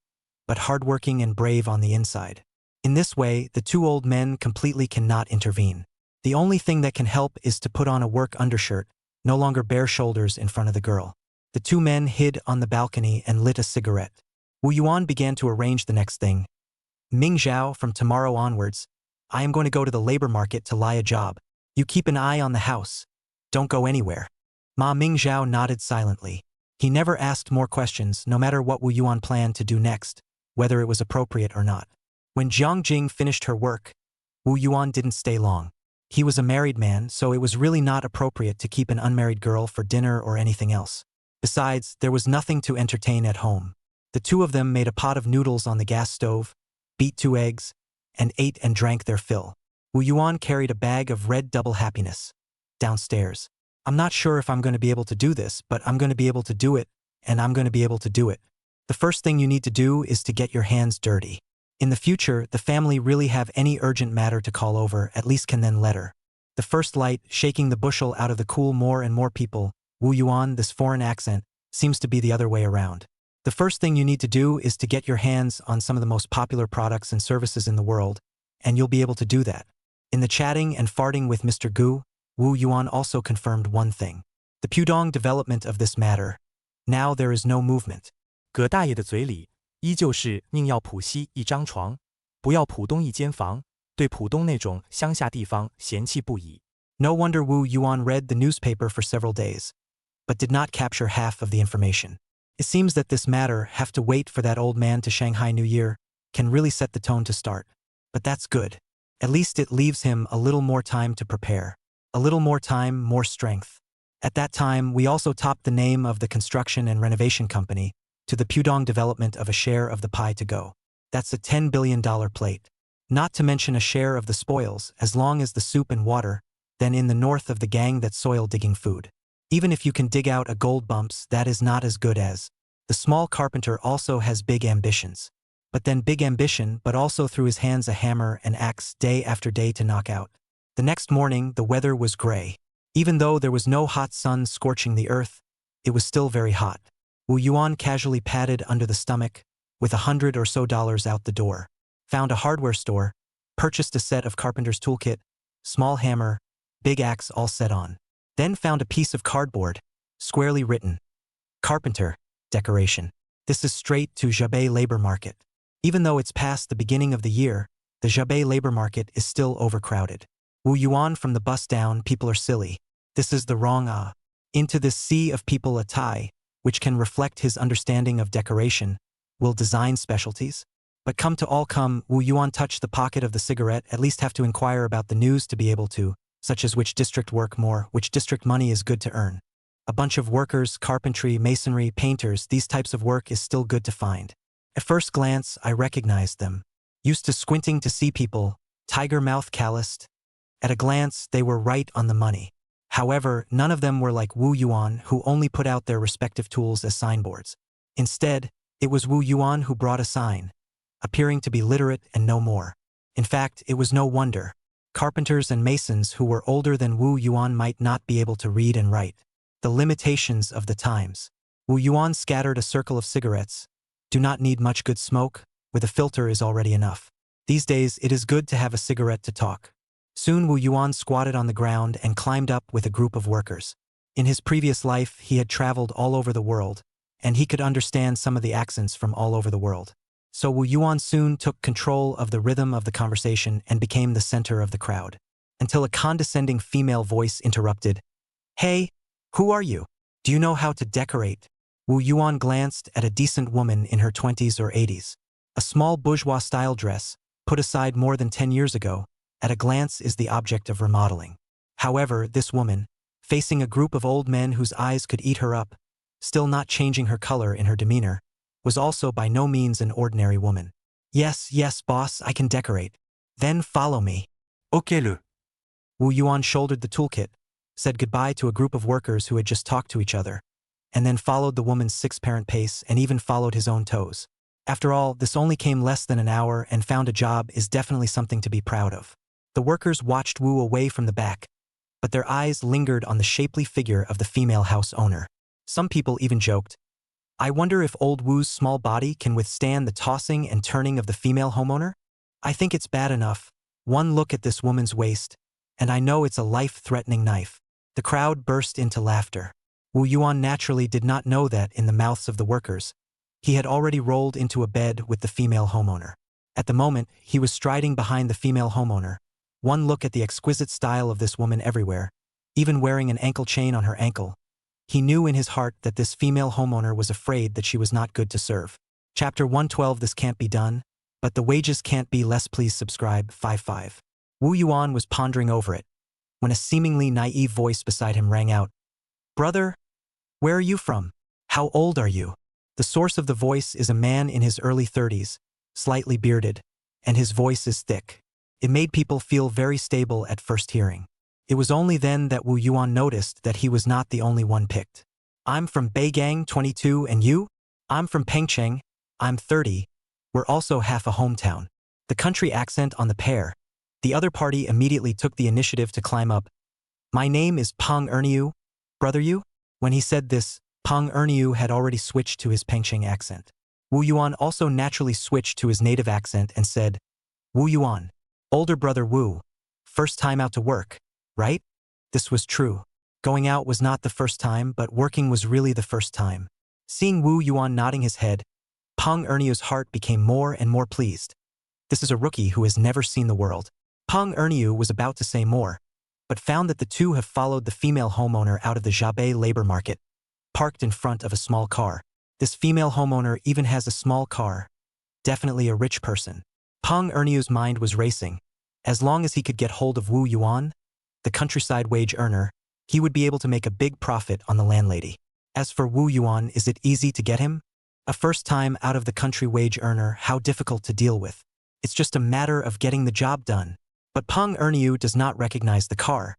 but hardworking and brave on the inside. In this way, the two old men completely cannot intervene. The only thing that can help is to put on a work undershirt, no longer bare shoulders in front of the girl. The two men hid on the balcony and lit a cigarette. Wu Yuan began to arrange the next thing. Ming Zhao, from tomorrow onwards, I am going to go to the labor market to lie a job. You keep an eye on the house. Don't go anywhere. Ma Mingzhou nodded silently. He never asked more questions, no matter what Wu Yuan planned to do next, whether it was appropriate or not. When Jiang Jing finished her work, Wu Yuan didn't stay long. He was a married man, so it was really not appropriate to keep an unmarried girl for dinner or anything else. Besides, there was nothing to entertain at home. The two of them made a pot of noodles on the gas stove, beat 2 eggs, and ate and drank their fill. Wu Yuan carried a bag of red double happiness downstairs. I'm not sure if I'm going to be able to do this, but I'm going to be able to do it, and I'm going to be able to do it. The first thing you need to do is to get your hands dirty. In the future, the family really have any urgent matter to call over, at least can then let her. The first light, shaking the bushel out of the cool, more and more people. Wu Yuan, this foreign accent, seems to be the other way around. The first thing you need to do is to get your hands on some of the most popular products and services in the world, and you'll be able to do that. In the chatting and farting with Mr. Gu, Wu Yuan also confirmed one thing. The Pudong development of this matter. Now there is no movement. 葛大爷的嘴里依旧是宁要浦西一张床，不要浦东一间房，对浦东那种乡下地方嫌弃不已。No wonder Wu Yuan read the newspaper for several days, but did not capture half of the information. It seems that this matter, have to wait for that old man to Shanghai New Year, can really set the tone to start. But that's good. At least it leaves him a little more time to prepare. A little more time, more strength. At that time, we also topped the name of the construction and renovation company to the Pudong development of a share of the pie to go. That's a $10 billion plate. Not to mention a share of the spoils, as long as the soup and water, then in the north of the gang that soil digging food. Even if you can dig out a gold bumps, that is not as good as. The small carpenter also has big ambitions. But then big ambition, but also through his hands a hammer and axe day after day to knock out. The next morning, the weather was gray. Even though there was no hot sun scorching the earth, it was still very hot. Wu Yuan casually patted under the stomach, with $100 or so out the door. Found a hardware store, purchased a set of carpenter's toolkit, small hammer, big axe all set on. Then found a piece of cardboard, squarely written, Carpenter, decoration. This is straight to Jabei labor market. Even though it's past the beginning of the year, the Jabei labor market is still overcrowded. Wu Yuan from the bus down, people are silly. This is the wrong Into this sea of people a tie, which can reflect his understanding of decoration, will design specialties. But come to all come, Wu Yuan touched the pocket of the cigarette, at least have to inquire about the news to be able to, such as which district work more, which district money is good to earn. A bunch of workers, carpentry, masonry, painters, these types of work is still good to find. At first glance, I recognized them. Used to squinting to see people, tiger mouth calloused. At a glance, they were right on the money. However, none of them were like Wu Yuan, who only put out their respective tools as signboards. Instead, it was Wu Yuan who brought a sign, appearing to be literate and no more. In fact, it was no wonder. carpenters and masons who were older than Wu Yuan might not be able to read and write. The limitations of the times. Wu Yuan scattered a circle of cigarettes. Do not need much good smoke, with a filter is already enough. These days, it is good to have a cigarette to talk. Soon Wu Yuan squatted on the ground and climbed up with a group of workers. In his previous life, he had traveled all over the world, and he could understand some of the accents from all over the world. So Wu Yuan soon took control of the rhythm of the conversation and became the center of the crowd. Until a condescending female voice interrupted. Hey, who are you? Do you know how to decorate? Wu Yuan glanced at a decent woman in her 20s or 80s. A small bourgeois-style dress, put aside more than 10 years ago, at a glance is the object of remodeling. However, this woman, facing a group of old men whose eyes could eat her up, still not changing her color in her demeanor, was also by no means an ordinary woman. Yes, boss, I can decorate. Then follow me. Ok. Wu Yuan shouldered the toolkit, said goodbye to a group of workers who had just talked to each other, and then followed the woman's six-parent pace and even followed his own toes. After all, this only came less than an hour and found a job is definitely something to be proud of. The workers watched Wu away from the back, but their eyes lingered on the shapely figure of the female house owner. Some people even joked, I wonder if old Wu's small body can withstand the tossing and turning of the female homeowner? I think it's bad enough. One look at this woman's waist, and I know it's a life-threatening knife. The crowd burst into laughter. Wu Yuan naturally did not know that in the mouths of the workers, he had already rolled into a bed with the female homeowner. At the moment, he was striding behind the female homeowner. One look at the exquisite style of this woman everywhere, even wearing an ankle chain on her ankle. He knew in his heart that this female homeowner was afraid that she was not good to serve. Chapter 112. This can't be done, but the wages can't be less. Please subscribe. 5. Wu Yuan was pondering over it, when a seemingly naive voice beside him rang out. Brother, where are you from? How old are you? The source of the voice is a man in his early 30s, slightly bearded, and his voice is thick. It made people feel very stable at first hearing. It was only then that Wu Yuan noticed that he was not the only one picked. I'm from Beigang, 22, and you? I'm from Pengcheng, I'm 30. We're also half a hometown. The country accent on the pair. The other party immediately took the initiative to climb up. My name is Peng Erniu, brother you? When he said this, Peng Erniu had already switched to his Pengcheng accent. Wu Yuan also naturally switched to his native accent and said, Wu Yuan, older brother Wu, first time out to work, right? This was true. Going out was not the first time, but working was really the first time. Seeing Wu Yuan nodding his head, Peng Erniu's heart became more and more pleased. This is a rookie who has never seen the world. Peng Erniu was about to say more, but found that the two have followed the female homeowner out of the Jabei labor market, parked in front of a small car. This female homeowner even has a small car. Definitely a rich person. Peng Erniu's mind was racing. As long as he could get hold of Wu Yuan, the countryside wage earner, he would be able to make a big profit on the landlady. As for Wu Yuan, is it easy to get him? A first time out of the country wage earner, how difficult to deal with. It's just a matter of getting the job done. But Peng Erniu does not recognize the car.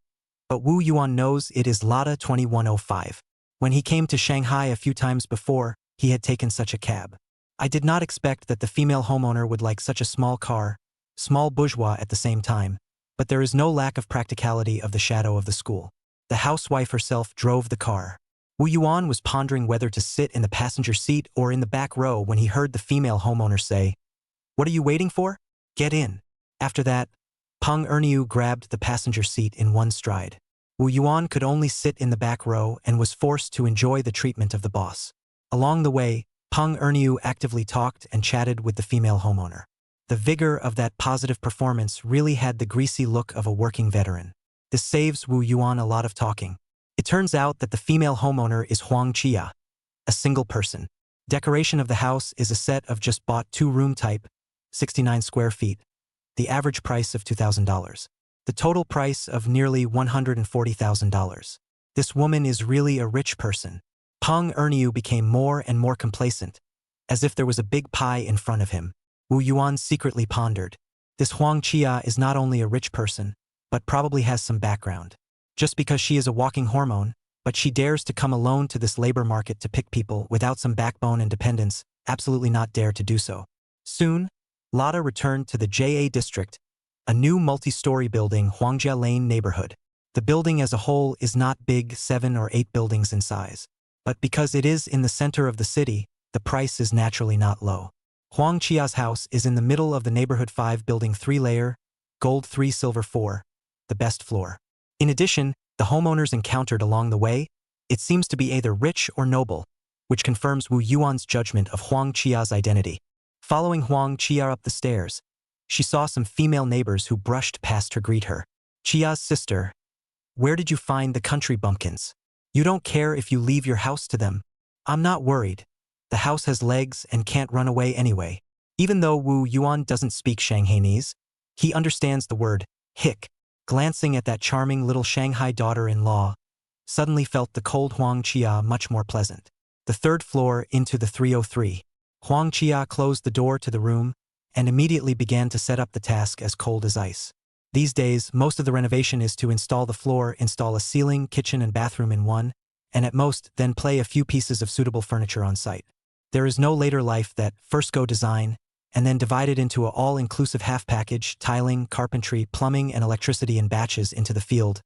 But Wu Yuan knows it is Lada 2105. When he came to Shanghai a few times before, he had taken such a cab. I did not expect that the female homeowner would like such a small car, small bourgeois at the same time, but there is no lack of practicality of the shadow of the school. The housewife herself drove the car. Wu Yuan was pondering whether to sit in the passenger seat or in the back row when he heard the female homeowner say, What are you waiting for? Get in. After that, Peng Erniu grabbed the passenger seat in one stride. Wu Yuan could only sit in the back row and was forced to enjoy the treatment of the boss. Along the way, Peng Erniu actively talked and chatted with the female homeowner. The vigor of that positive performance really had the greasy look of a working veteran. This saves Wu Yuan a lot of talking. It turns out that the female homeowner is Huang Chia, a single person. Decoration of the house is a set of just bought 2-room type, 69 square feet. The average price of $2,000. The total price of nearly $140,000. This woman is really a rich person. Peng Erniu became more and more complacent, as if there was a big pie in front of him. Wu Yuan secretly pondered. This Huang Chia is not only a rich person, but probably has some background. Just because she is a walking hormone, but she dares to come alone to this labor market to pick people without some backbone and dependence, absolutely not dare to do so. Soon, Lada returned to the JA district, a new multi-story building, Huangjia Lane neighborhood. The building as a whole is not big, 7 or 8 buildings in size. But because it is in the center of the city, the price is naturally not low. Huang Chia's house is in the middle of the neighborhood, 5 building, 3-layer, gold 3 silver 4, the best floor. In addition, the homeowners encountered along the way, it seems to be either rich or noble, which confirms Wu Yuan's judgment of Huang Chia's identity. Following Huang Chia up the stairs, she saw some female neighbors who brushed past her greet her. Chia's sister, where did you find the country bumpkins? You don't care if you leave your house to them. I'm not worried. The house has legs and can't run away anyway. Even though Wu Yuan doesn't speak Shanghainese, he understands the word hick. Glancing at that charming little Shanghai daughter-in-law, suddenly felt the cold Huang Chia much more pleasant. The 3rd floor into the 303. Huang Chia closed the door to the room and immediately began to set up the task as cold as ice. These days, most of the renovation is to install the floor, install a ceiling, kitchen and bathroom in one, and at most, then play a few pieces of suitable furniture on site. There is no later life that first go design, and then divided into an all-inclusive half package, tiling, carpentry, plumbing, and electricity in batches into the field.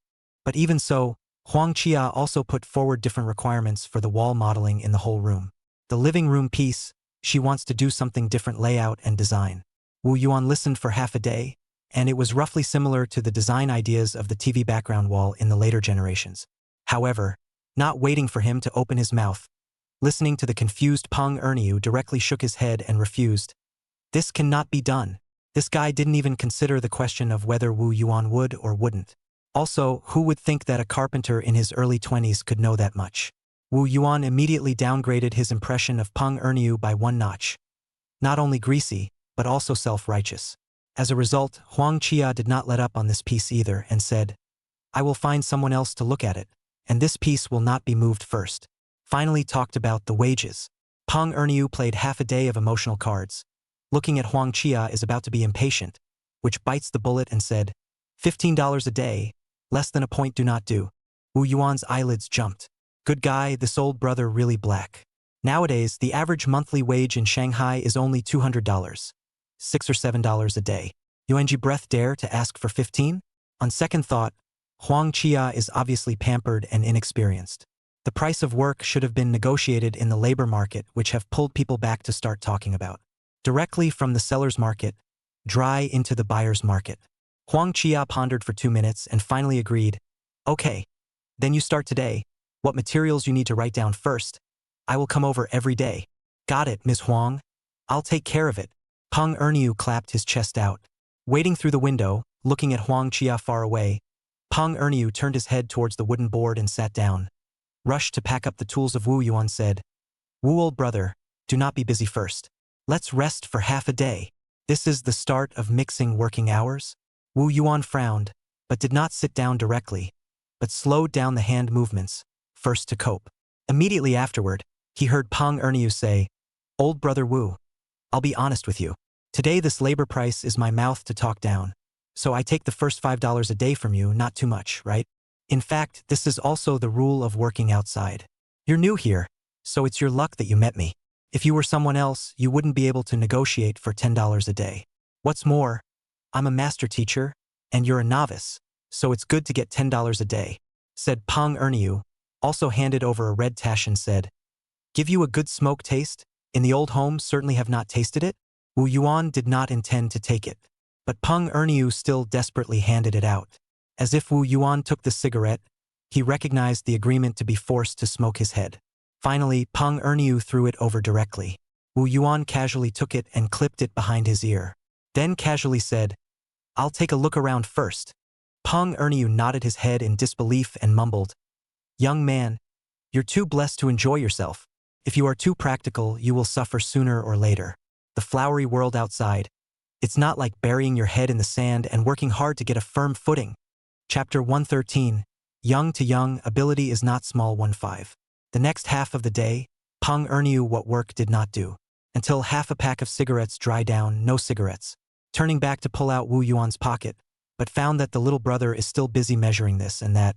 But even so, Huang Chia also put forward different requirements for the wall modeling in the whole room. The living room piece, she wants to do something different layout and design. Wu Yuan listened for half a day, and it was roughly similar to the design ideas of the TV background wall in the later generations. However, not waiting for him to open his mouth, listening to the confused Peng Erniu directly shook his head and refused. This cannot be done. This guy didn't even consider the question of whether Wu Yuan would or wouldn't. Also, who would think that a carpenter in his early 20s could know that much? Wu Yuan immediately downgraded his impression of Peng Erniu by 1 notch. Not only greasy, but also self-righteous. As a result, Huang Chia did not let up on this piece either and said, I will find someone else to look at it, and this piece will not be moved first. Finally talked about the wages. Peng Erniu played half a day of emotional cards. Looking at Huang Chia is about to be impatient, which bites the bullet and said, $15 a day, less than a point do not do. Wu Yuan's eyelids jumped. Good guy, this old brother really black. Nowadays, the average monthly wage in Shanghai is only $200, $6 or $7 a day. Yuanji breath dare to ask for 15? On second thought, Huang Chia is obviously pampered and inexperienced. The price of work should have been negotiated in the labor market, which have pulled people back to start talking about. Directly from the seller's market, dry into the buyer's market. Huang Chia pondered for 2 minutes and finally agreed, okay, then you start today. What materials you need to write down first. I will come over every day. Got it, Ms. Huang. I'll take care of it. Peng Erniu clapped his chest out. Waiting through the window, looking at Huang Chia far away, Peng Erniu turned his head towards the wooden board and sat down. Rushed to pack up the tools of Wu Yuan said, Wu old brother, do not be busy first. Let's rest for half a day. This is the start of mixing working hours? Wu Yuan frowned, but did not sit down directly, but slowed down the hand movements, first to cope. Immediately afterward, he heard Peng Erniu say, Old brother Wu, I'll be honest with you. Today this labor price is my mouth to talk down. So I take the first $5 a day from you, not too much, right? In fact, this is also the rule of working outside. You're new here, so it's your luck that you met me. If you were someone else, you wouldn't be able to negotiate for $10 a day. What's more, I'm a master teacher, and you're a novice, so it's good to get $10 a day, said Peng Erniu, also handed over a red tash and said, Give you a good smoke taste? In the old home certainly have not tasted it? Wu Yuan did not intend to take it, but Peng Erniu still desperately handed it out. As if Wu Yuan took the cigarette, he recognized the agreement to be forced to smoke his head. Finally, Peng Erniu threw it over directly. Wu Yuan casually took it and clipped it behind his ear. Then casually said, I'll take a look around first. Peng Erniu nodded his head in disbelief and mumbled, Young man, you're too blessed to enjoy yourself. If you are too practical, you will suffer sooner or later. The flowery world outside. It's not like burying your head in the sand and working hard to get a firm footing. Chapter 113. Young to young, ability is not small. 15. The next half of the day, Peng Erniu what work did not do. Until half a pack of cigarettes dry down, no cigarettes. Turning back to pull out Wu Yuan's pocket, but found that the little brother is still busy measuring this and that.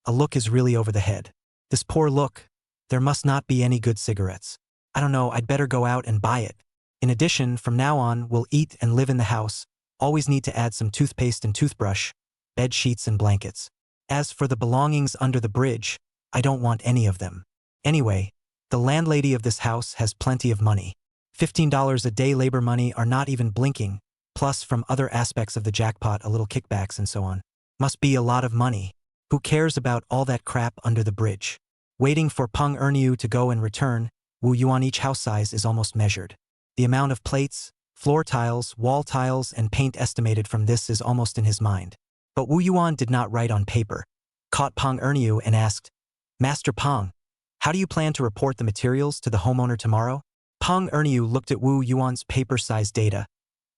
A look is really over the head. This poor look. There must not be any good cigarettes. I don't know, I'd better go out and buy it. In addition, from now on, we'll eat and live in the house, Always need to add some toothpaste and toothbrush, bed sheets and blankets. As for the belongings under the bridge, I don't want any of them. Anyway, the landlady of this house has plenty of money. $15 a day labor money are not even blinking, plus from other aspects of the jackpot a little kickbacks and so on. Must be a lot of money. Who cares about all that crap under the bridge? Waiting for Peng Erniu to go and return, Wu Yuan each house size is almost measured. The amount of plates, floor tiles, wall tiles, and paint estimated from this is almost in his mind. But Wu Yuan did not write on paper, caught Peng Erniu and asked, Master Peng, how do you plan to report the materials to the homeowner tomorrow? Peng Erniu looked at Wu Yuan's paper-sized data,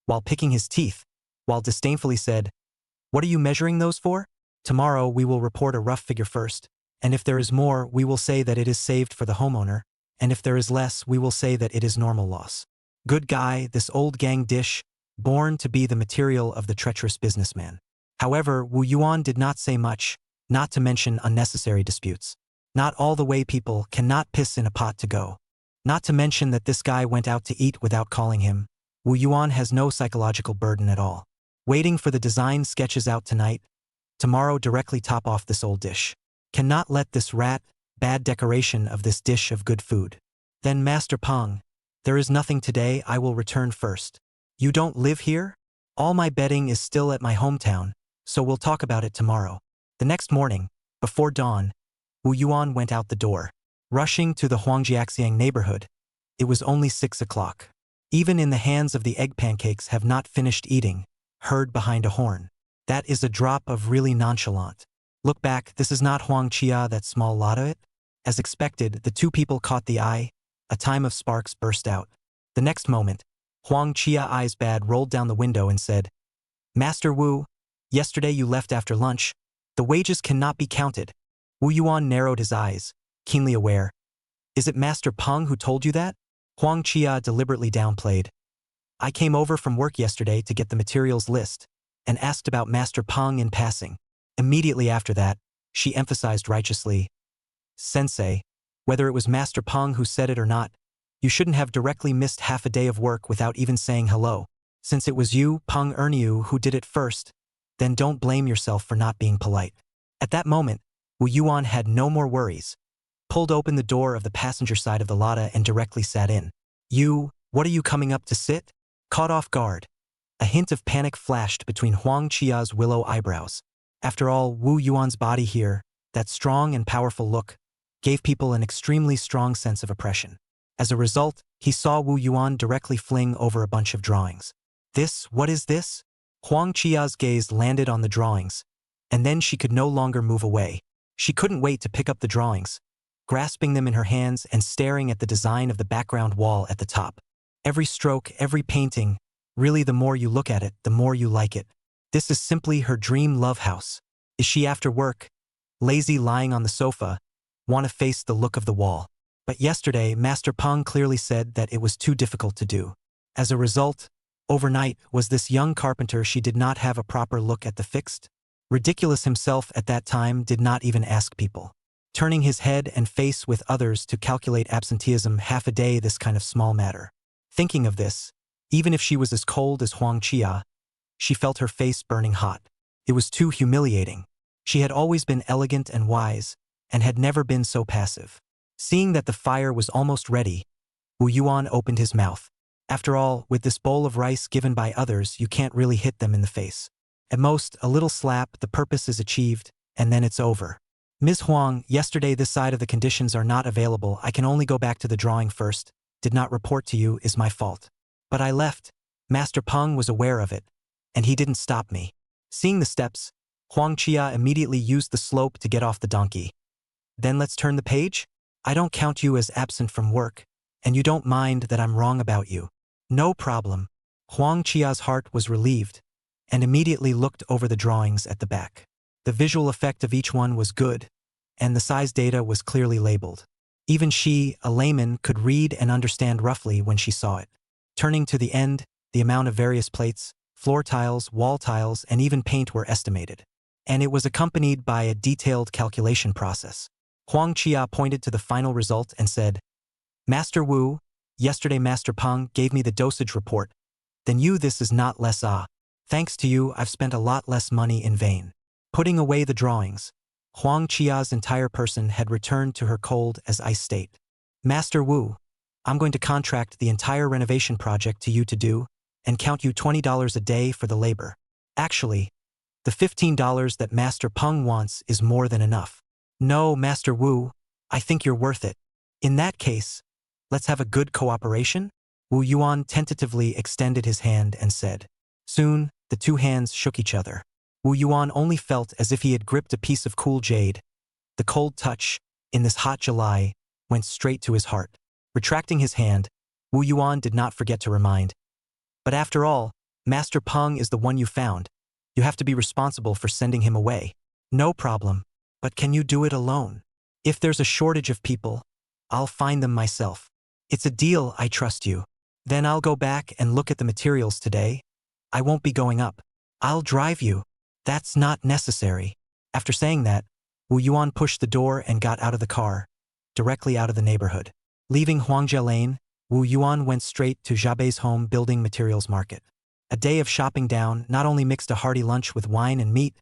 while picking his teeth, while disdainfully said, What are you measuring those for? Tomorrow we will report a rough figure first, and if there is more, we will say that it is saved for the homeowner, and if there is less, we will say that it is normal loss. Good guy, this old gang dish, born to be the material of the treacherous businessman. However, Wu Yuan did not say much, not to mention unnecessary disputes. Not all the way people cannot piss in a pot to go. Not to mention that this guy went out to eat without calling him. Wu Yuan has no psychological burden at all. Waiting for the design sketches out tonight. Tomorrow directly top off this old dish. Cannot let this rat, bad decoration of this dish of good food. Then Master Peng, there is nothing today, I will return first. You don't live here? All my bedding is still at my hometown, so we'll talk about it tomorrow. The next morning, before dawn, Wu Yuan went out the door, rushing to the Huangjiaxiang neighborhood. It was only 6 o'clock. Even in the hands of the egg pancakes have not finished eating, heard behind a horn. That is a drop of really nonchalant. Look back, this is not Huang Chia, that small lot of it? As expected, the two people caught the eye. A time of sparks burst out. The next moment, Huang Chia eyes bad rolled down the window and said, Master Wu, yesterday you left after lunch. The wages cannot be counted. Wu Yuan narrowed his eyes, keenly aware. Is it Master Peng who told you that? Huang Chia deliberately downplayed. I came over from work yesterday to get the materials list, and asked about Master Peng in passing. Immediately after that, she emphasized righteously, Sensei, whether it was Master Peng who said it or not, you shouldn't have directly missed half a day of work without even saying hello. Since it was you, Peng Erniu, who did it first, then don't blame yourself for not being polite. At that moment, Wu Yuan had no more worries, pulled open the door of the passenger side of the Lada and directly sat in. You, what are you coming up to sit? Caught off guard. A hint of panic flashed between Huang Chia's willow eyebrows. After all, Wu Yuan's body here, that strong and powerful look, gave people an extremely strong sense of oppression. As a result, he saw Wu Yuan directly fling over a bunch of drawings. What is this? Huang Chia's gaze landed on the drawings, and then she could no longer move away. She couldn't wait to pick up the drawings, grasping them in her hands and staring at the design of the background wall at the top. Every stroke, every painting, really the more you look at it, the more you like it. This is simply her dream love house. Is she after work, lazy lying on the sofa, want to face the look of the wall? But yesterday, Master Peng clearly said that it was too difficult to do. As a result, overnight, was this young carpenter she did not have a proper look at the fixed? Ridiculous himself at that time did not even ask people. Turning his head and face with others to calculate absenteeism half a day, this kind of small matter. Thinking of this, even if she was as cold as Huang Chia, she felt her face burning hot. It was too humiliating. She had always been elegant and wise, and had never been so passive. Seeing that the fire was almost ready, Wu Yuan opened his mouth. After all, with this bowl of rice given by others, you can't really hit them in the face. At most, a little slap, the purpose is achieved, and then it's over. Ms. Huang, yesterday this side of the conditions are not available. I can only go back to the drawing first. Did not report to you is my fault. But I left. Master Peng was aware of it, and he didn't stop me. Seeing the steps, Huang Chia immediately used the slope to get off the donkey. Then let's turn the page? I don't count you as absent from work, and you don't mind that I'm wrong about you. No problem. Huang Chia's heart was relieved, and immediately looked over the drawings at the back. The visual effect of each one was good, and the size data was clearly labeled. Even she, a layman, could read and understand roughly when she saw it. Turning to the end, the amount of various plates, floor tiles, wall tiles, and even paint were estimated. And it was accompanied by a detailed calculation process. Huang Chia pointed to the final result and said, Master Wu, yesterday Master Peng gave me the dosage report. Then this is not less Thanks to you, I've spent a lot less money in vain. Putting away the drawings, Huang Qia's entire person had returned to her cold as ice state. Master Wu, I'm going to contract the entire renovation project to you to do, and count you $20 a day for the labor. Actually, the $15 that Master Peng wants is more than enough. No, Master Wu, I think you're worth it. In that case, let's have a good cooperation? Wu Yuan tentatively extended his hand and said. Soon, the two hands shook each other. Wu Yuan only felt as if he had gripped a piece of cool jade. The cold touch, in this hot July, went straight to his heart. Retracting his hand, Wu Yuan did not forget to remind. But after all, Master Peng is the one you found. You have to be responsible for sending him away. No problem. But can you do it alone? If there's a shortage of people, I'll find them myself. It's a deal, I trust you. Then I'll go back and look at the materials today. I won't be going up. I'll drive you. That's not necessary. After saying that, Wu Yuan pushed the door and got out of the car, directly out of the neighborhood. Leaving Huangjie Lane, Wu Yuan went straight to Xiaobei's home building materials market. A day of shopping down not only mixed a hearty lunch with wine and meat,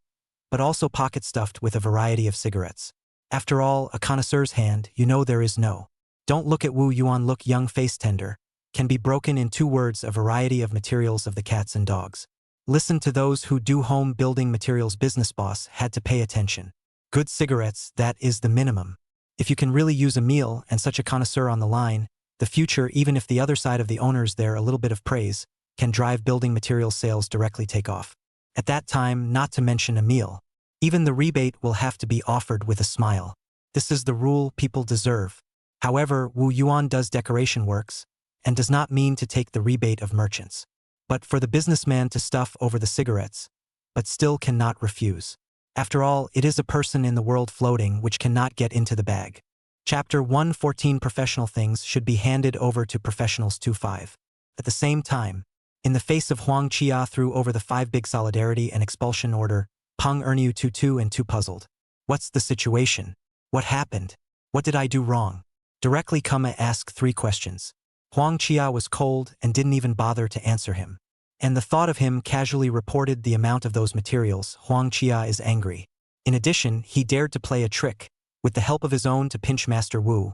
but also pocket-stuffed with a variety of cigarettes. After all, a connoisseur's hand, you know there is no. Don't look at Wu Yuan, look young face tender, can be broken in 2 words, a variety of materials of the cats and dogs. Listen to those who do home building materials. Business boss had to pay attention. Good cigarettes, that is the minimum. If you can really use a meal and such a connoisseur on the line, the future, even if the other side of the owners there a little bit of praise, can drive building materials sales directly take off. At that time, not to mention a meal. Even the rebate will have to be offered with a smile. This is the rule people deserve. However, Wu Yuan does decoration works, and does not mean to take the rebate of merchants. But for the businessman to stuff over the cigarettes, but still cannot refuse. After all, it is a person in the world floating which cannot get into the bag. Chapter 114 Professional things should be handed over to professionals 2-5. At the same time, in the face of Huang Qia threw over the 5 big solidarity and expulsion order, Peng Erniu 2 and 2 puzzled. What's the situation? What happened? What did I do wrong? Directly come ask 3 questions. Huang Qia was cold and didn't even bother to answer him. And the thought of him casually reported the amount of those materials. Huang Qia is angry. In addition, he dared to play a trick, with the help of his own to pinch Master Wu.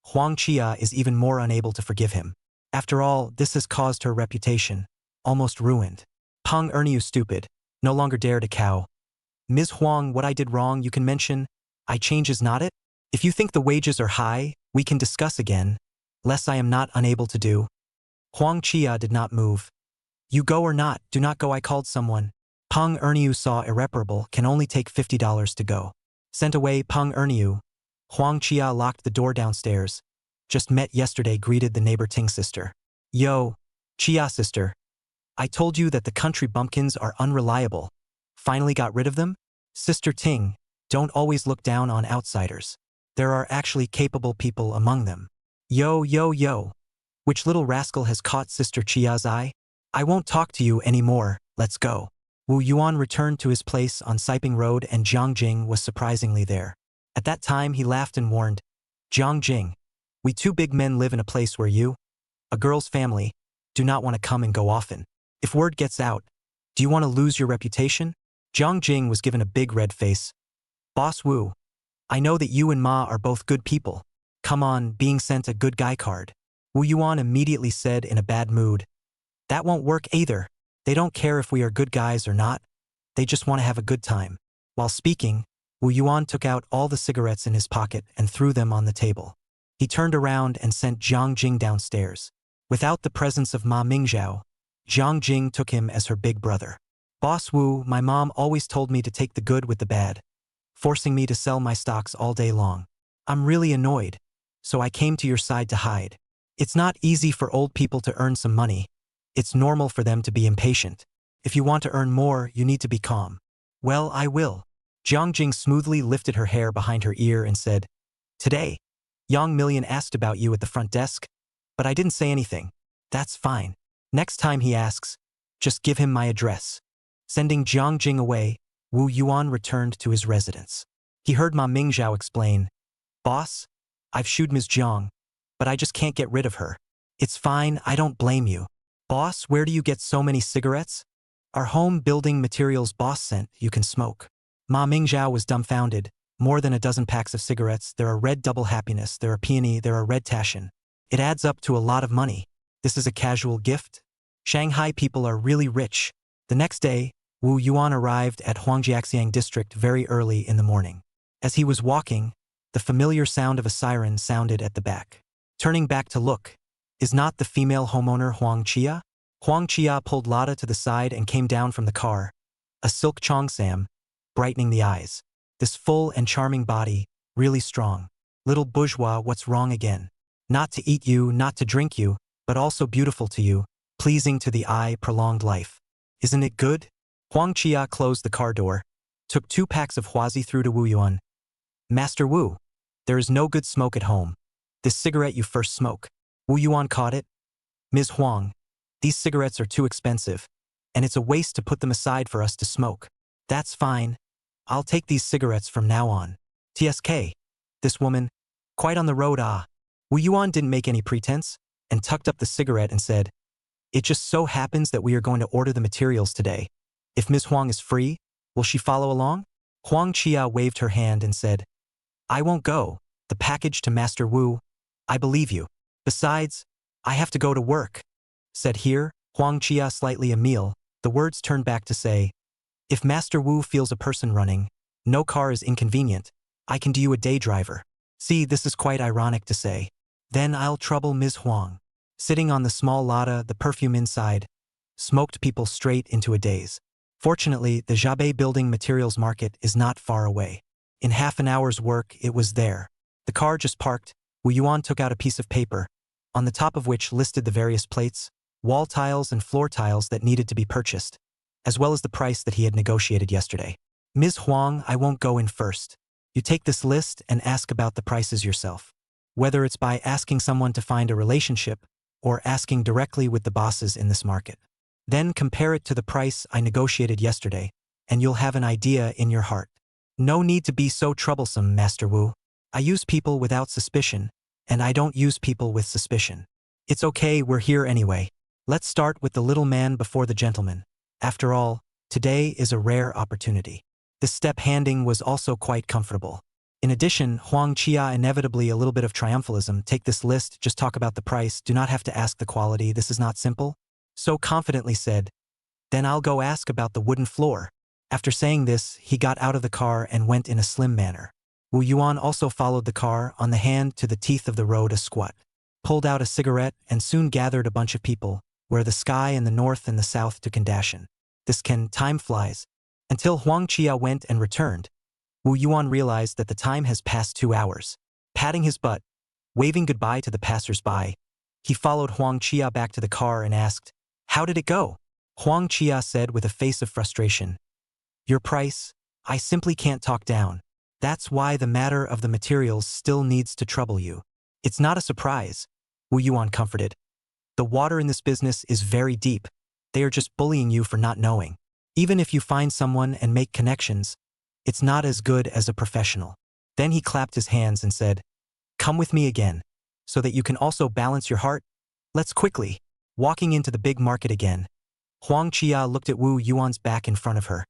Huang Qia is even more unable to forgive him. After all, this has caused her reputation, almost ruined. Peng Erniu stupid, no longer dare to cow. Ms. Huang, what I did wrong you can mention, I change is not it? If you think the wages are high, we can discuss again, less I am not unable to do. Huang Qia did not move. You go or not, do not go, I called someone. Peng Erniu saw irreparable, can only take $50 to go. Sent away Peng Erniu. Huang Qia locked the door downstairs. Just met yesterday, greeted the neighbor Ting sister. Yo, Qia sister. I told you that the country bumpkins are unreliable. Finally got rid of them? Sister Ting, don't always look down on outsiders. There are actually capable people among them. Yo, yo, yo. Which little rascal has caught Sister Qia's eye? I won't talk to you anymore, let's go. Wu Yuan returned to his place on Siping Road and Jiang Jing was surprisingly there. At that time he laughed and warned, Jiang Jing, we 2 big men live in a place where you, a girl's family, do not want to come and go often. If word gets out, do you want to lose your reputation? Jiang Jing was given a big red face. Boss Wu, I know that you and Ma are both good people. Come on, being sent a good guy card. Wu Yuan immediately said in a bad mood. That won't work either. They don't care if we are good guys or not. They just want to have a good time. While speaking, Wu Yuan took out all the cigarettes in his pocket and threw them on the table. He turned around and sent Jiang Jing downstairs. Without the presence of Ma Mingzhao, Jiang Jing took him as her big brother. Boss Wu, my mom always told me to take the good with the bad, forcing me to sell my stocks all day long. I'm really annoyed, so I came to your side to hide. It's not easy for old people to earn some money. It's normal for them to be impatient. If you want to earn more, you need to be calm. Well, I will. Jiang Jing smoothly lifted her hair behind her ear and said, Today, Yang Million asked about you at the front desk, but I didn't say anything. That's fine. Next time he asks, just give him my address. Sending Jiang Jing away, Wu Yuan returned to his residence. He heard Ma Mingzhao explain, Boss, I've shooed Ms. Jiang, but I just can't get rid of her. It's fine, I don't blame you. Boss, where do you get so many cigarettes? Our home building materials boss sent, you can smoke. Ma Mingzhao was dumbfounded. More than a dozen packs of cigarettes, there are red double happiness, there are peony, there are red tashin. It adds up to a lot of money. This is a casual gift? Shanghai people are really rich. The next day, Wu Yuan arrived at Huangjiaxiang district very early in the morning. As he was walking, the familiar sound of a siren sounded at the back. Turning back to look, is not the female homeowner Huang Chia? Huang Chia pulled Lada to the side and came down from the car, a silk cheongsam, brightening the eyes. This full and charming body, really strong. Little bourgeois, what's wrong again? Not to eat you, not to drink you, but also beautiful to you, pleasing to the eye, prolonged life. Isn't it good? Huang Chia closed the car door, took 2 packs of Huazi through to Wu Yuan. Master Wu, there is no good smoke at home. This cigarette you first smoke. Wu Yuan caught it. Ms. Huang, these cigarettes are too expensive, and it's a waste to put them aside for us to smoke. That's fine. I'll take these cigarettes from now on. TSK. This woman, quite on the road Wu Yuan didn't make any pretense, and tucked up the cigarette and said, it just so happens that we are going to order the materials today. If Ms. Huang is free, will she follow along? Huang Chia waved her hand and said, I won't go. The package to Master Wu. I believe you. Besides, I have to go to work. Said here, Huang Chia slightly Emile, the words turned back to say, if Master Wu feels a person running, no car is inconvenient, I can do you a day driver. See, this is quite ironic to say. Then I'll trouble Ms. Huang. Sitting on the small Lada, the perfume inside, smoked people straight into a daze. Fortunately, the Jabei building materials market is not far away. In half an hour's work, it was there. The car just parked. Wu Yuan took out a piece of paper, on the top of which listed the various plates, wall tiles and floor tiles that needed to be purchased, as well as the price that he had negotiated yesterday. Ms. Huang, I won't go in first. You take this list and ask about the prices yourself. Whether it's by asking someone to find a relationship or asking directly with the bosses in this market. Then compare it to the price I negotiated yesterday, and you'll have an idea in your heart. No need to be so troublesome, Master Wu. I use people without suspicion, and I don't use people with suspicion. It's okay, we're here anyway. Let's start with the little man before the gentleman. After all, today is a rare opportunity. This step handing was also quite comfortable. In addition, Huang Chia inevitably a little bit of triumphalism. Take this list, just talk about the price, do not have to ask the quality, this is not simple. So confidently said, then I'll go ask about the wooden floor. After saying this, he got out of the car and went in a slim manner. Wu Yuan also followed the car, on the hand to the teeth of the road a squat. Pulled out a cigarette and soon gathered a bunch of people, where the sky and the north and the south to Kardashian. Time flies. Until Huang Chia went and returned, Wu Yuan realized that the time has passed 2 hours. Patting his butt, waving goodbye to the passers-by, he followed Huang Chia back to the car and asked, how did it go? Huang Chia said with a face of frustration, your price, I simply can't talk down. That's why the matter of the materials still needs to trouble you. It's not a surprise, Wu Yuan comforted. The water in this business is very deep. They are just bullying you for not knowing. Even if you find someone and make connections, it's not as good as a professional. Then he clapped his hands and said, come with me again, so that you can also balance your heart. Let's quickly. Walking into the big market again, Huang Chia looked at Wu Yuan's back in front of her,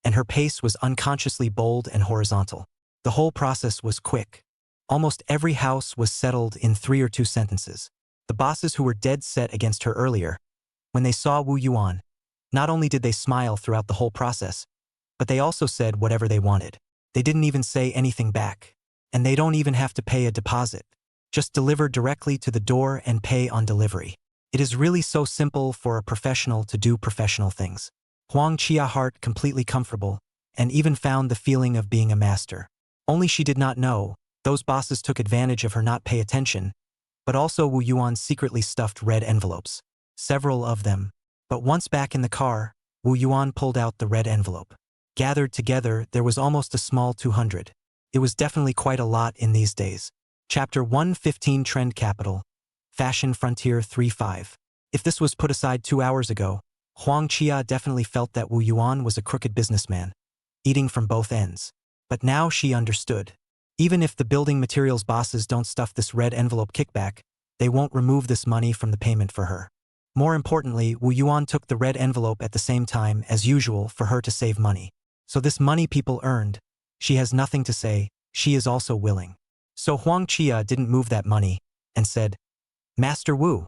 and her pace was unconsciously bold and horizontal. The whole process was quick. Almost every house was settled in 3 or 2 sentences. The bosses who were dead set against her earlier, when they saw Wu Yuan, not only did they smile throughout the whole process, but they also said whatever they wanted. They didn't even say anything back, and they don't even have to pay a deposit. Just deliver directly to the door and pay on delivery. It is really so simple for a professional to do professional things. Huang Chia heart completely comfortable, and even found the feeling of being a master. Only she did not know, those bosses took advantage of her not pay attention, but also Wu Yuan secretly stuffed red envelopes. Several of them. But once back in the car, Wu Yuan pulled out the red envelope. Gathered together, there was almost a small 200. It was definitely quite a lot in these days. Chapter 115 Trend Capital. Fashion Frontier 3.5. If this was put aside 2 hours ago, Huang Chia definitely felt that Wu Yuan was a crooked businessman, eating from both ends. But now she understood. Even if the building materials bosses don't stuff this red envelope kickback, they won't remove this money from the payment for her. More importantly, Wu Yuan took the red envelope at the same time as usual for her to save money. So this money people earned, she has nothing to say, she is also willing. So Huang Qia didn't move that money and said, Master Wu,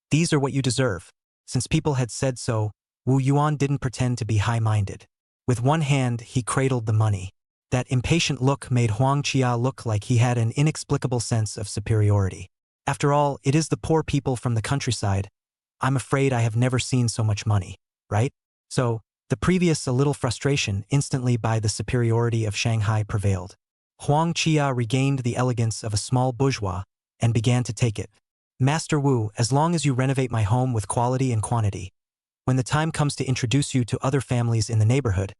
these are what you deserve. Since people had said so, Wu Yuan didn't pretend to be high-minded. With one hand, he cradled the money. That impatient look made Huang Qia look like he had an inexplicable sense of superiority. After all, it is the poor people from the countryside. I'm afraid I have never seen so much money, right? So, the previous a little frustration instantly by the superiority of Shanghai prevailed. Huang Qia regained the elegance of a small bourgeois and began to take it. Master Wu, as long as you renovate my home with quality and quantity, when the time comes to introduce you to other families in the neighborhood,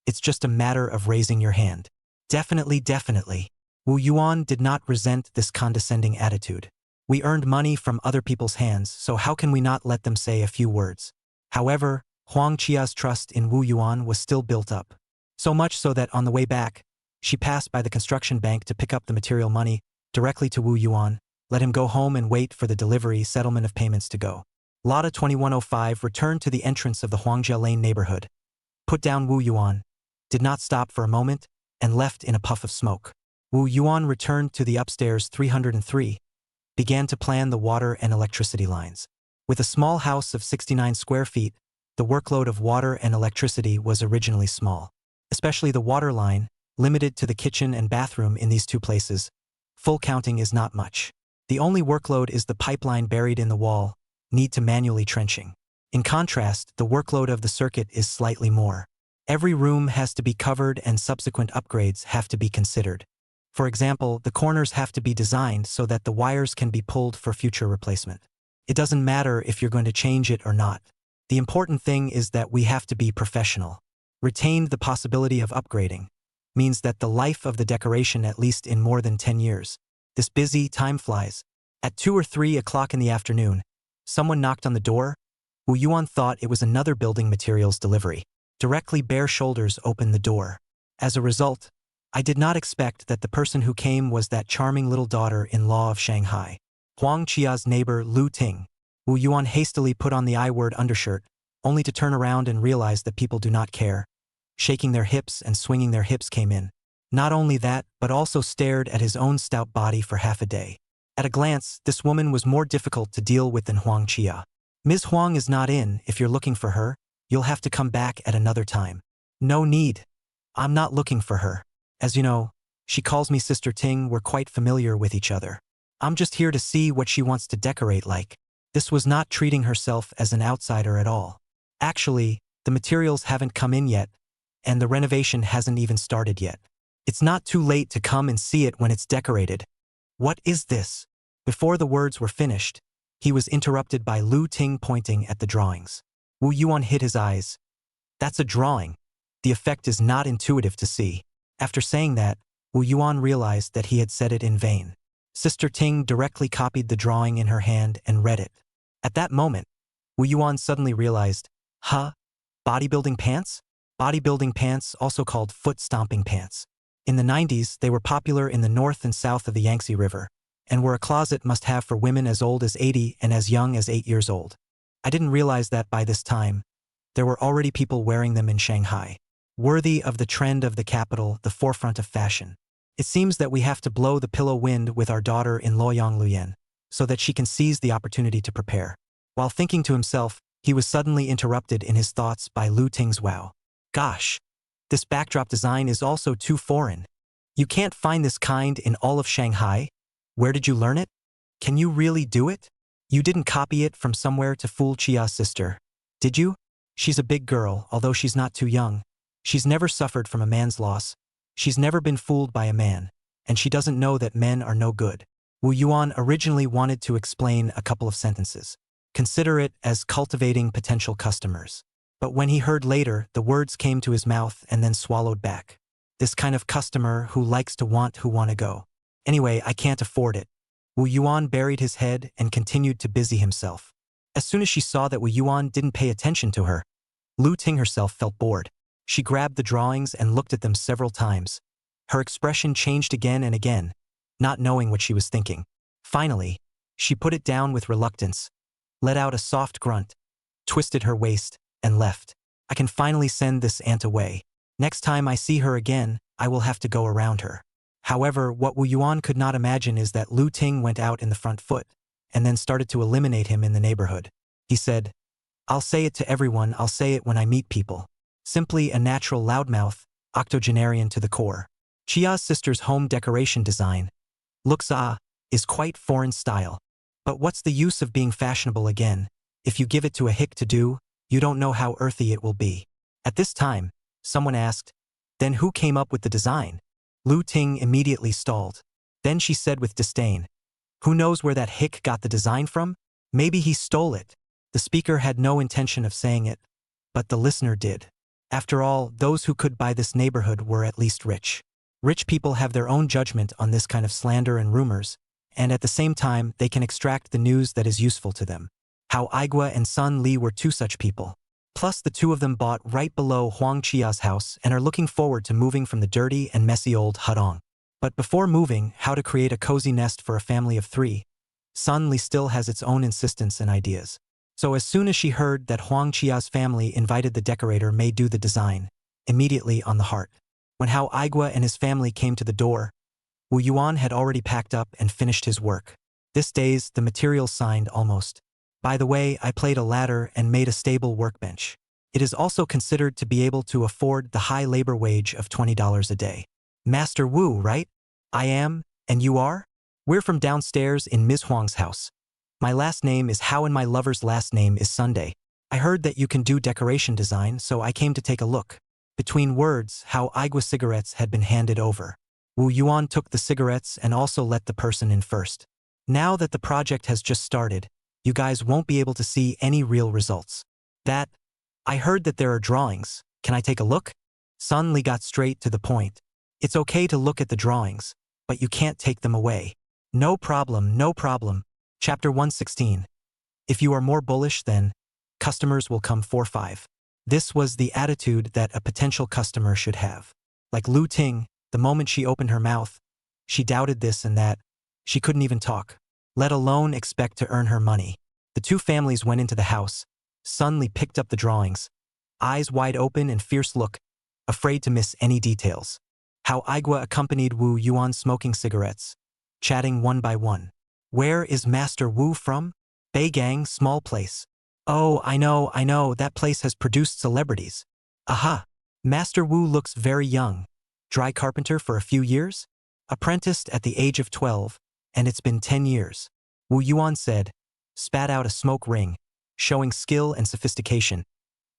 it's just a matter of raising your hand. Definitely, definitely. Wu Yuan did not resent this condescending attitude. We earned money from other people's hands, so how can we not let them say a few words? However, Huang Qia's trust in Wu Yuan was still built up. So much so that on the way back, she passed by the construction bank to pick up the material money directly to Wu Yuan, let him go home and wait for the delivery settlement of payments to go. Lotta 2105 returned to the entrance of the Huangjia Lane neighborhood, put down Wu Yuan, did not stop for a moment, and left in a puff of smoke. Wu Yuan returned to the upstairs 303, began to plan the water and electricity lines. With a small house of 69 square feet, the workload of water and electricity was originally small. Especially the water line, limited to the kitchen and bathroom in these two places. Full counting is not much. The only workload is the pipeline buried in the wall, need to manually trenching. In contrast, the workload of the circuit is slightly more. Every room has to be covered and subsequent upgrades have to be considered. For example, the corners have to be designed so that the wires can be pulled for future replacement. It doesn't matter if you're going to change it or not. The important thing is that we have to be professional. Retained the possibility of upgrading means that the life of the decoration at least in more than 10 years. This busy time flies. At 2 or 3 o'clock in the afternoon, someone knocked on the door. Wu Yuan thought it was another building materials delivery. Directly bare shoulders opened the door. As a result, I did not expect that the person who came was that charming little daughter-in-law of Shanghai. Huang Qia's neighbor Lu Ting. Wu Yuan hastily put on the I-word undershirt, only to turn around and realize that people do not care. Shaking their hips and swinging their hips came in. Not only that, but also stared at his own stout body for half a day. At a glance, this woman was more difficult to deal with than Huang Qia. Ms. Huang is not in. If you're looking for her, you'll have to come back at another time. No need. I'm not looking for her. As you know, she calls me Sister Ting. We're quite familiar with each other. I'm just here to see what she wants to decorate like. This was not treating herself as an outsider at all. Actually, the materials haven't come in yet, and the renovation hasn't even started yet. It's not too late to come and see it when it's decorated. What is this? Before the words were finished, he was interrupted by Lu Ting pointing at the drawings. Wu Yuan hid his eyes. That's a drawing. The effect is not intuitive to see. After saying that, Wu Yuan realized that he had said it in vain. Sister Ting directly copied the drawing in her hand and read it. At that moment, Wu Yuan suddenly realized, bodybuilding pants? Bodybuilding pants, also called foot-stomping pants. In the 90s, they were popular in the north and south of the Yangtze River, and were a closet must-have for women as old as 80 and as young as 8 years old. I didn't realize that by this time, there were already people wearing them in Shanghai. Worthy of the trend of the capital, the forefront of fashion. It seems that we have to blow the pillow wind with our daughter in Luoyang Luyan, so that she can seize the opportunity to prepare. While thinking to himself, he was suddenly interrupted in his thoughts by Lu Ting's wow. Gosh, this backdrop design is also too foreign. You can't find this kind in all of Shanghai? Where did you learn it? Can you really do it? You didn't copy it from somewhere to fool Chia's sister, did you? She's a big girl, although she's not too young. She's never suffered from a man's loss. She's never been fooled by a man, and she doesn't know that men are no good. Wu Yuan originally wanted to explain a couple of sentences. Consider it as cultivating potential customers. But when he heard later, the words came to his mouth and then swallowed back. This kind of customer who likes to want who want to go. Anyway, I can't afford it. Wu Yuan buried his head and continued to busy himself. As soon as she saw that Wu Yuan didn't pay attention to her, Lu Ting herself felt bored. She grabbed the drawings and looked at them several times. Her expression changed again and again, not knowing what she was thinking. Finally, she put it down with reluctance. let out a soft grunt, twisted her waist, and left. I can finally send this aunt away. Next time I see her again, I will have to go around her. However, what Wu Yuan could not imagine is that Lu Ting went out in the front foot, and then started to eliminate him in the neighborhood. He said, "I'll say it to everyone, I'll say it when I meet people." Simply a natural loudmouth, octogenarian to the core. Chia's sister's home decoration design, looks is quite foreign style. But what's the use of being fashionable again? If you give it to a hick to do, you don't know how earthy it will be. At this time, someone asked, "Then who came up with the design?" Lu Ting immediately stalled. Then she said with disdain, "Who knows where that hick got the design from? Maybe he stole it." The speaker had no intention of saying it, but the listener did. After all, those who could buy this neighborhood were at least rich. Rich people have their own judgment on this kind of slander and rumors, and at the same time, they can extract the news that is useful to them. How Aigua and Sun Li were two such people. Plus, the two of them bought right below Huang Chia's house and are looking forward to moving from the dirty and messy old Hudong. But before moving, how to create a cozy nest for a family of 3. Sun Li still has its own insistence and ideas. So as soon as she heard that Huang Chia's family invited the decorator May do the design, immediately on the heart. When Hao Aigua and his family came to the door, Wu Yuan had already packed up and finished his work. This day's the materials signed almost. By the way, I played a ladder and made a stable workbench. It is also considered to be able to afford the high labor wage of $20 a day. Master Wu, right? I am, and you are? We're from downstairs in Ms. Huang's house. My last name is Hao and my lover's last name is Sunday. I heard that you can do decoration design, so I came to take a look. Between words, Hao Aigua cigarettes had been handed over. Wu Yuan took the cigarettes and also let the person in first. Now that the project has just started, you guys won't be able to see any real results. I heard that there are drawings. Can I take a look? Sun Li got straight to the point. It's okay to look at the drawings, but you can't take them away. No problem, no problem. Chapter 116. If you are more bullish, then customers will come 4-5. This was the attitude that a potential customer should have. Like Lu Ting, the moment she opened her mouth, she doubted this and that. She couldn't even talk, let alone expect to earn her money. The two families went into the house. Sun Li picked up the drawings, eyes wide open and fierce look, afraid to miss any details. How Aigua accompanied Wu Yuan smoking cigarettes, chatting one by one. Where is Master Wu from? Beigang, small place. Oh, I know, that place has produced celebrities. Aha! Master Wu looks very young. Dry carpenter for a few years? Apprenticed at the age of 12, and it's been 10 years. Wu Yuan said, spat out a smoke ring, showing skill and sophistication.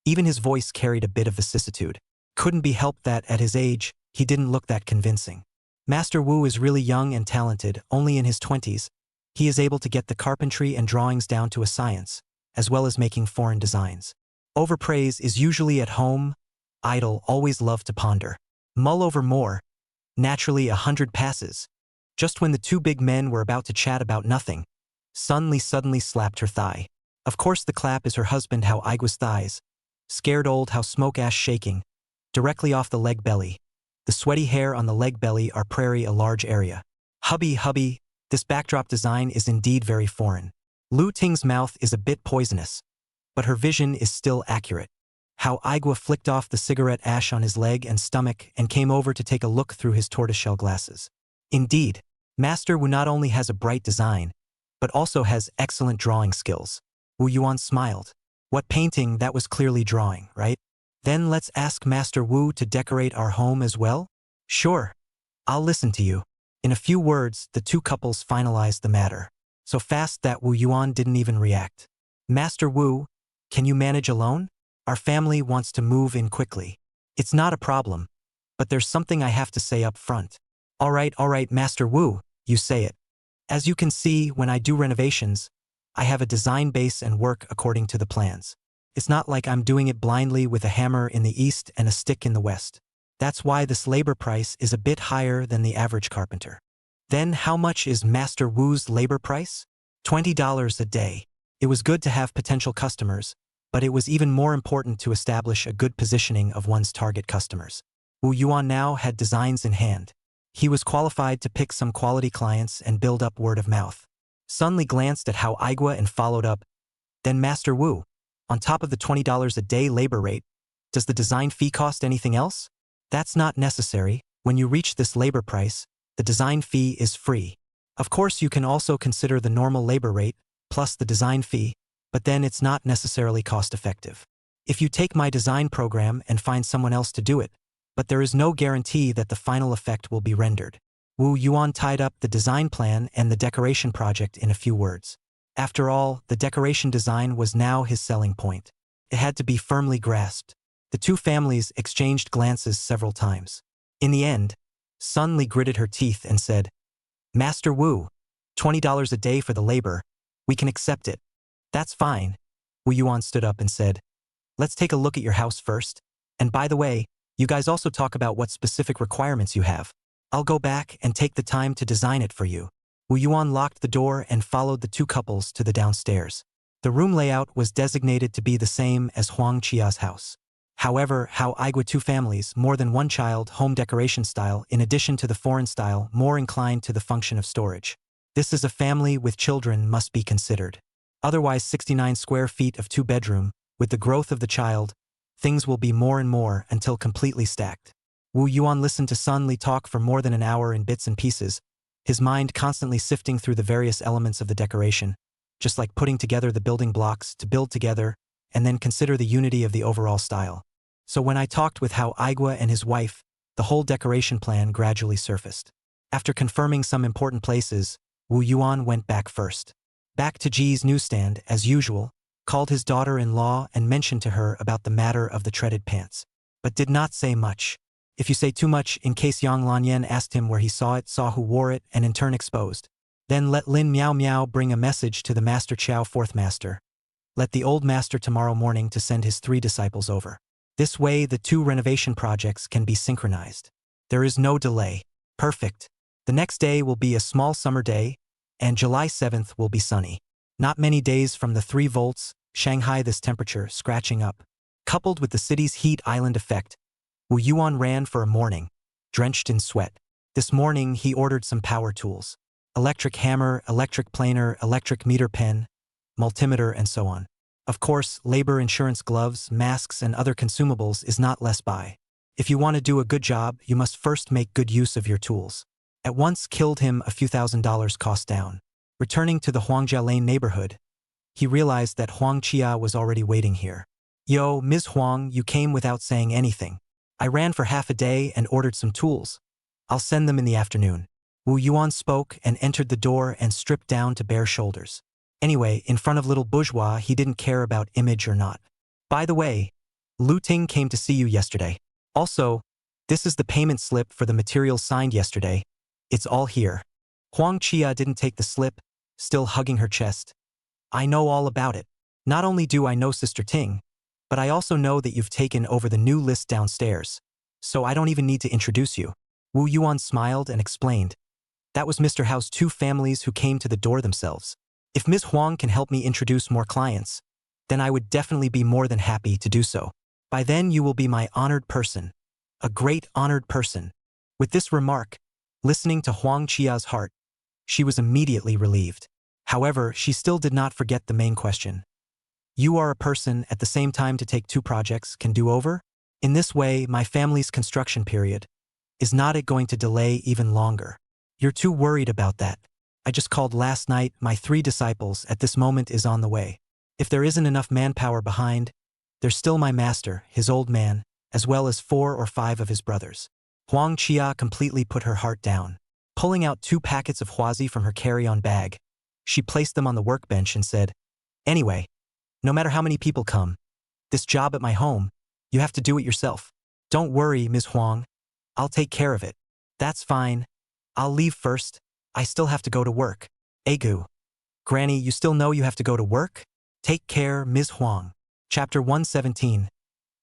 Even his voice carried a bit of vicissitude. Couldn't be helped that, at his age, he didn't look that convincing. Master Wu is really young and talented, only in his 20s. He is able to get the carpentry and drawings down to a science, as well as making foreign designs. Overpraise is usually at home, idle, always love to ponder. Mull over more. Naturally 100 passes. Just when the two big men were about to chat about nothing, Sun Li suddenly slapped her thigh. Of course the clap is her husband Hao Aigua's thighs. Scared old Hao smoke ash shaking. Directly off the leg belly. The sweaty hair on the leg belly are prairie a large area. Hubby, this backdrop design is indeed very foreign. Lu Ting's mouth is a bit poisonous, but her vision is still accurate. Hao Aigua flicked off the cigarette ash on his leg and stomach and came over to take a look through his tortoiseshell glasses. Indeed, Master Wu not only has a bright design, but also has excellent drawing skills. Wu Yuan smiled. What painting, that was clearly drawing, right? Then let's ask Master Wu to decorate our home as well? Sure. I'll listen to you. In a few words, the two couples finalized the matter. So fast that Wu Yuan didn't even react. Master Wu, can you manage alone? Our family wants to move in quickly. It's not a problem, but there's something I have to say up front. All right, Master Wu, you say it. As you can see, when I do renovations, I have a design base and work according to the plans. It's not like I'm doing it blindly with a hammer in the east and a stick in the west. That's why this labor price is a bit higher than the average carpenter. Then how much is Master Wu's labor price? $20 a day. It was good to have potential customers, but it was even more important to establish a good positioning of one's target customers. Wu Yuan now had designs in hand. He was qualified to pick some quality clients and build up word of mouth. Sun Li glanced at Hao Aigua and followed up, Then Master Wu, on top of the $20 a day labor rate, does the design fee cost anything else? That's not necessary. When you reach this labor price, the design fee is free. Of course, you can also consider the normal labor rate, plus the design fee, but then it's not necessarily cost-effective. If you take my design program and find someone else to do it, but there is no guarantee that the final effect will be rendered. Wu Yuan tied up the design plan and the decoration project in a few words. After all, the decoration design was now his selling point. It had to be firmly grasped. The two families exchanged glances several times. In the end, Sun Li gritted her teeth and said, "Master Wu, $20 a day for the labor. We can accept it." "That's fine." Wu Yuan stood up and said, "Let's take a look at your house first. And by the way, you guys also talk about what specific requirements you have. I'll go back and take the time to design it for you." Wu Yuan locked the door and followed the two couples to the downstairs. The room layout was designated to be the same as Huang Qia's house. However, How Igua two families, more than one child, home decoration style, in addition to the foreign style, more inclined to the function of storage. This is a family with children must be considered. Otherwise 69 square feet of two-bedroom, with the growth of the child, things will be more and more until completely stacked. Wu Yuan listened to Sun Li talk for more than an hour in bits and pieces, his mind constantly sifting through the various elements of the decoration, just like putting together the building blocks to build together and then consider the unity of the overall style. So when I talked with How Igua and his wife, the whole decoration plan gradually surfaced. After confirming some important places, Wu Yuan went back first. Back to Ji's newsstand, as usual, called his daughter-in-law and mentioned to her about the matter of the treaded pants, but did not say much. If you say too much, in case Yang Lanyan asked him where he saw it, saw who wore it, and in turn exposed. Then let Lin Miao Miao bring a message to the Master Qiao, fourth master. Let the old master tomorrow morning to send his 3 disciples over. This way the 2 renovation projects can be synchronized. There is no delay. Perfect. The next day will be a small summer day, and July 7th will be sunny. Not many days from the 3 volts, Shanghai this temperature scratching up. Coupled with the city's heat island effect, Wu Yuan ran for a morning, drenched in sweat. This morning he ordered some power tools. Electric hammer, electric planer, electric meter pen, multimeter, and so on. Of course, labor insurance gloves, masks, and other consumables is not less by. If you want to do a good job, you must first make good use of your tools. At once killed him a few $1,000s cost down. Returning to the Huangjia Lane neighborhood, he realized that Huang Qia was already waiting here. "Yo, Ms. Huang, you came without saying anything. I ran for half a day and ordered some tools. I'll send them in the afternoon." Wu Yuan spoke and entered the door and stripped down to bare shoulders. Anyway, in front of little bourgeois, he didn't care about image or not. "By the way, Lu Ting came to see you yesterday. Also, this is the payment slip for the materials signed yesterday. It's all here." Huang Qia didn't take the slip, still hugging her chest. "I know all about it. Not only do I know Sister Ting, but I also know that you've taken over the new list downstairs, so I don't even need to introduce you." Wu Yuan smiled and explained. "That was Mr. Hao's 2 families who came to the door themselves. If Ms. Huang can help me introduce more clients, then I would definitely be more than happy to do so. By then you will be my honored person. A great honored person." With this remark, listening to Huang Qia's heart, she was immediately relieved. However, she still did not forget the main question. "You are a person at the same time to take 2 projects can do over? In this way, my family's construction period, is not it going to delay even longer? You're too worried about that. I just called last night, my 3 disciples at this moment is on the way. If there isn't enough manpower behind, there's still my master, his old man, as well as 4 or 5 of his brothers." Huang Qia completely put her heart down. Pulling out 2 packets of huazi from her carry-on bag, she placed them on the workbench and said, "Anyway, no matter how many people come, this job at my home, you have to do it yourself. Don't worry, Ms. Huang. I'll take care of it." "That's fine. I'll leave first. I still have to go to work." "Egu. Granny, you still know you have to go to work? Take care, Ms. Huang." Chapter 117.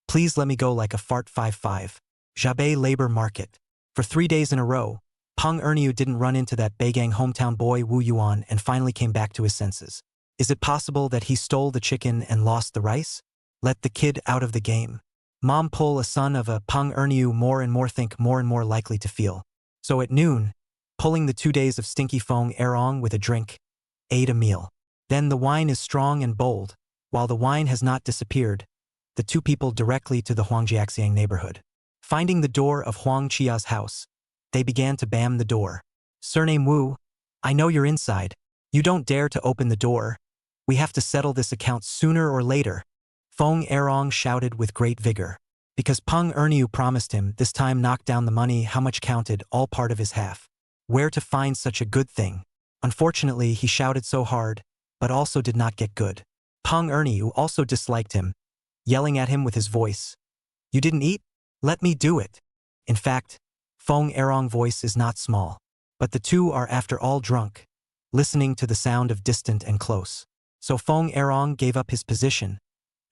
Please let me go like a fart 55. Jabei Labor Market. For 3 days in a row, Peng Erniu didn't run into that Beigang hometown boy Wu Yuan and finally came back to his senses. Is it possible that he stole the chicken and lost the rice? Let the kid out of the game. Mom pull a son of a Peng Erniu more and more think more and more likely to feel. So at noon, pulling the 2 days of stinky fong erong with a drink, ate a meal. Then the wine is strong and bold, while the wine has not disappeared, the two people directly to the Huangjiaxiang neighborhood. Finding the door of Huang Qia's house, they began to bam the door. Surname Wu, I know you're inside. You don't dare to open the door. We have to settle this account sooner or later. Feng Erong shouted with great vigor. Because Peng Erniu promised him this time knock down the money how much counted, all part of his half. Where to find such a good thing? Unfortunately, he shouted so hard, but also did not get good. Peng Erniu also disliked him, yelling at him with his voice. You didn't eat? Let me do it. In fact, Feng Erong's voice is not small, but the two are after all drunk, listening to the sound of distant and close. So Feng Erong gave up his position.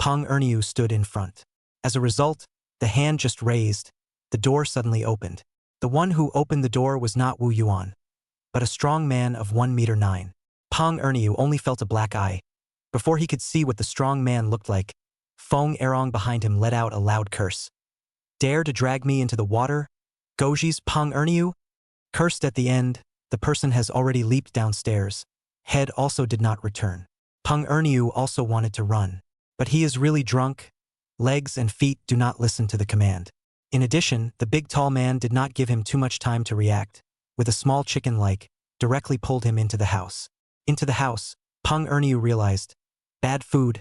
Peng Erniu stood in front. As a result, the hand just raised, the door suddenly opened. The one who opened the door was not Wu Yuan, but a strong man of 1 meter 9. Peng Erniu only felt a black eye. Before he could see what the strong man looked like, Feng Erong behind him let out a loud curse. Dare to drag me into the water? Goji's Peng Erniu? Cursed at the end, the person has already leaped downstairs. Head also did not return. Peng Erniu also wanted to run, but he is really drunk. Legs and feet do not listen to the command. In addition, the big tall man did not give him too much time to react. With a small chicken-like, directly pulled him into the house. Into the house, Peng Erniu realized. Bad food.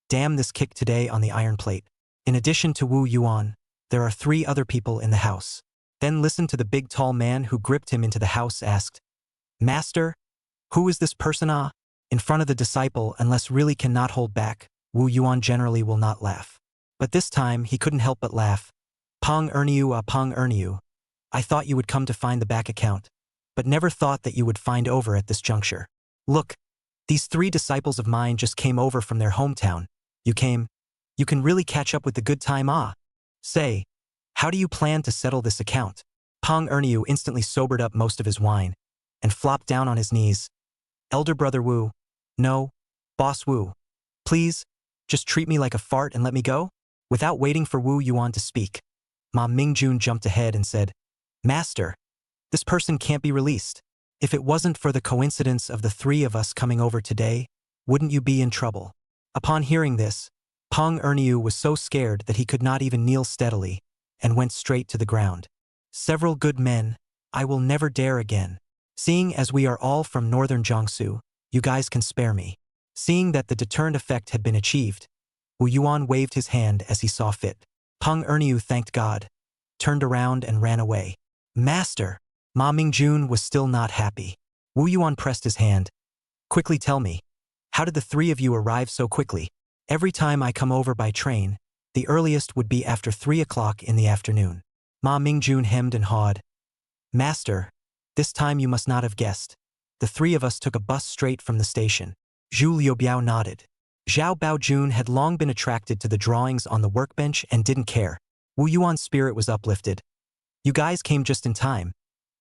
Damn this kick today on the iron plate. In addition to Wu Yuan, there are 3 other people in the house. Then listen to the big tall man who gripped him into the house asked, Master, who is this person? In front of the disciple, unless really cannot hold back, Wu Yuan generally will not laugh. But this time he couldn't help but laugh. Peng Erniu, I thought you would come to find the back account, but never thought that you would find over at this juncture. Look, these 3 disciples of mine just came over from their hometown. You can really catch up with the good time. Say, how do you plan to settle this account? Peng Erniu instantly sobered up most of his wine and flopped down on his knees. Elder brother Wu, no, boss Wu, please, just treat me like a fart and let me go? Without waiting for Wu Yuan to speak, Ma Mingjun jumped ahead and said, Master, this person can't be released. If it wasn't for the coincidence of the 3 of us coming over today, wouldn't you be in trouble? Upon hearing this, Peng Erniu was so scared that he could not even kneel steadily, and went straight to the ground. Several good men, I will never dare again. Seeing as we are all from northern Jiangsu, you guys can spare me. Seeing that the deterrent effect had been achieved, Wu Yuan waved his hand as he saw fit. Peng Erniu thanked God, turned around and ran away. Master! Ma Mingjun was still not happy. Wu Yuan pressed his hand. Quickly tell me, how did the 3 of you arrive so quickly? Every time I come over by train, the earliest would be after 3 o'clock in the afternoon. Ma Mingjun hemmed and hawed. Master, this time you must not have guessed. The 3 of us took a bus straight from the station. Zhu Liubiao nodded. Zhao Baojun had long been attracted to the drawings on the workbench and didn't care. Wu Yuan's spirit was uplifted. You guys came just in time.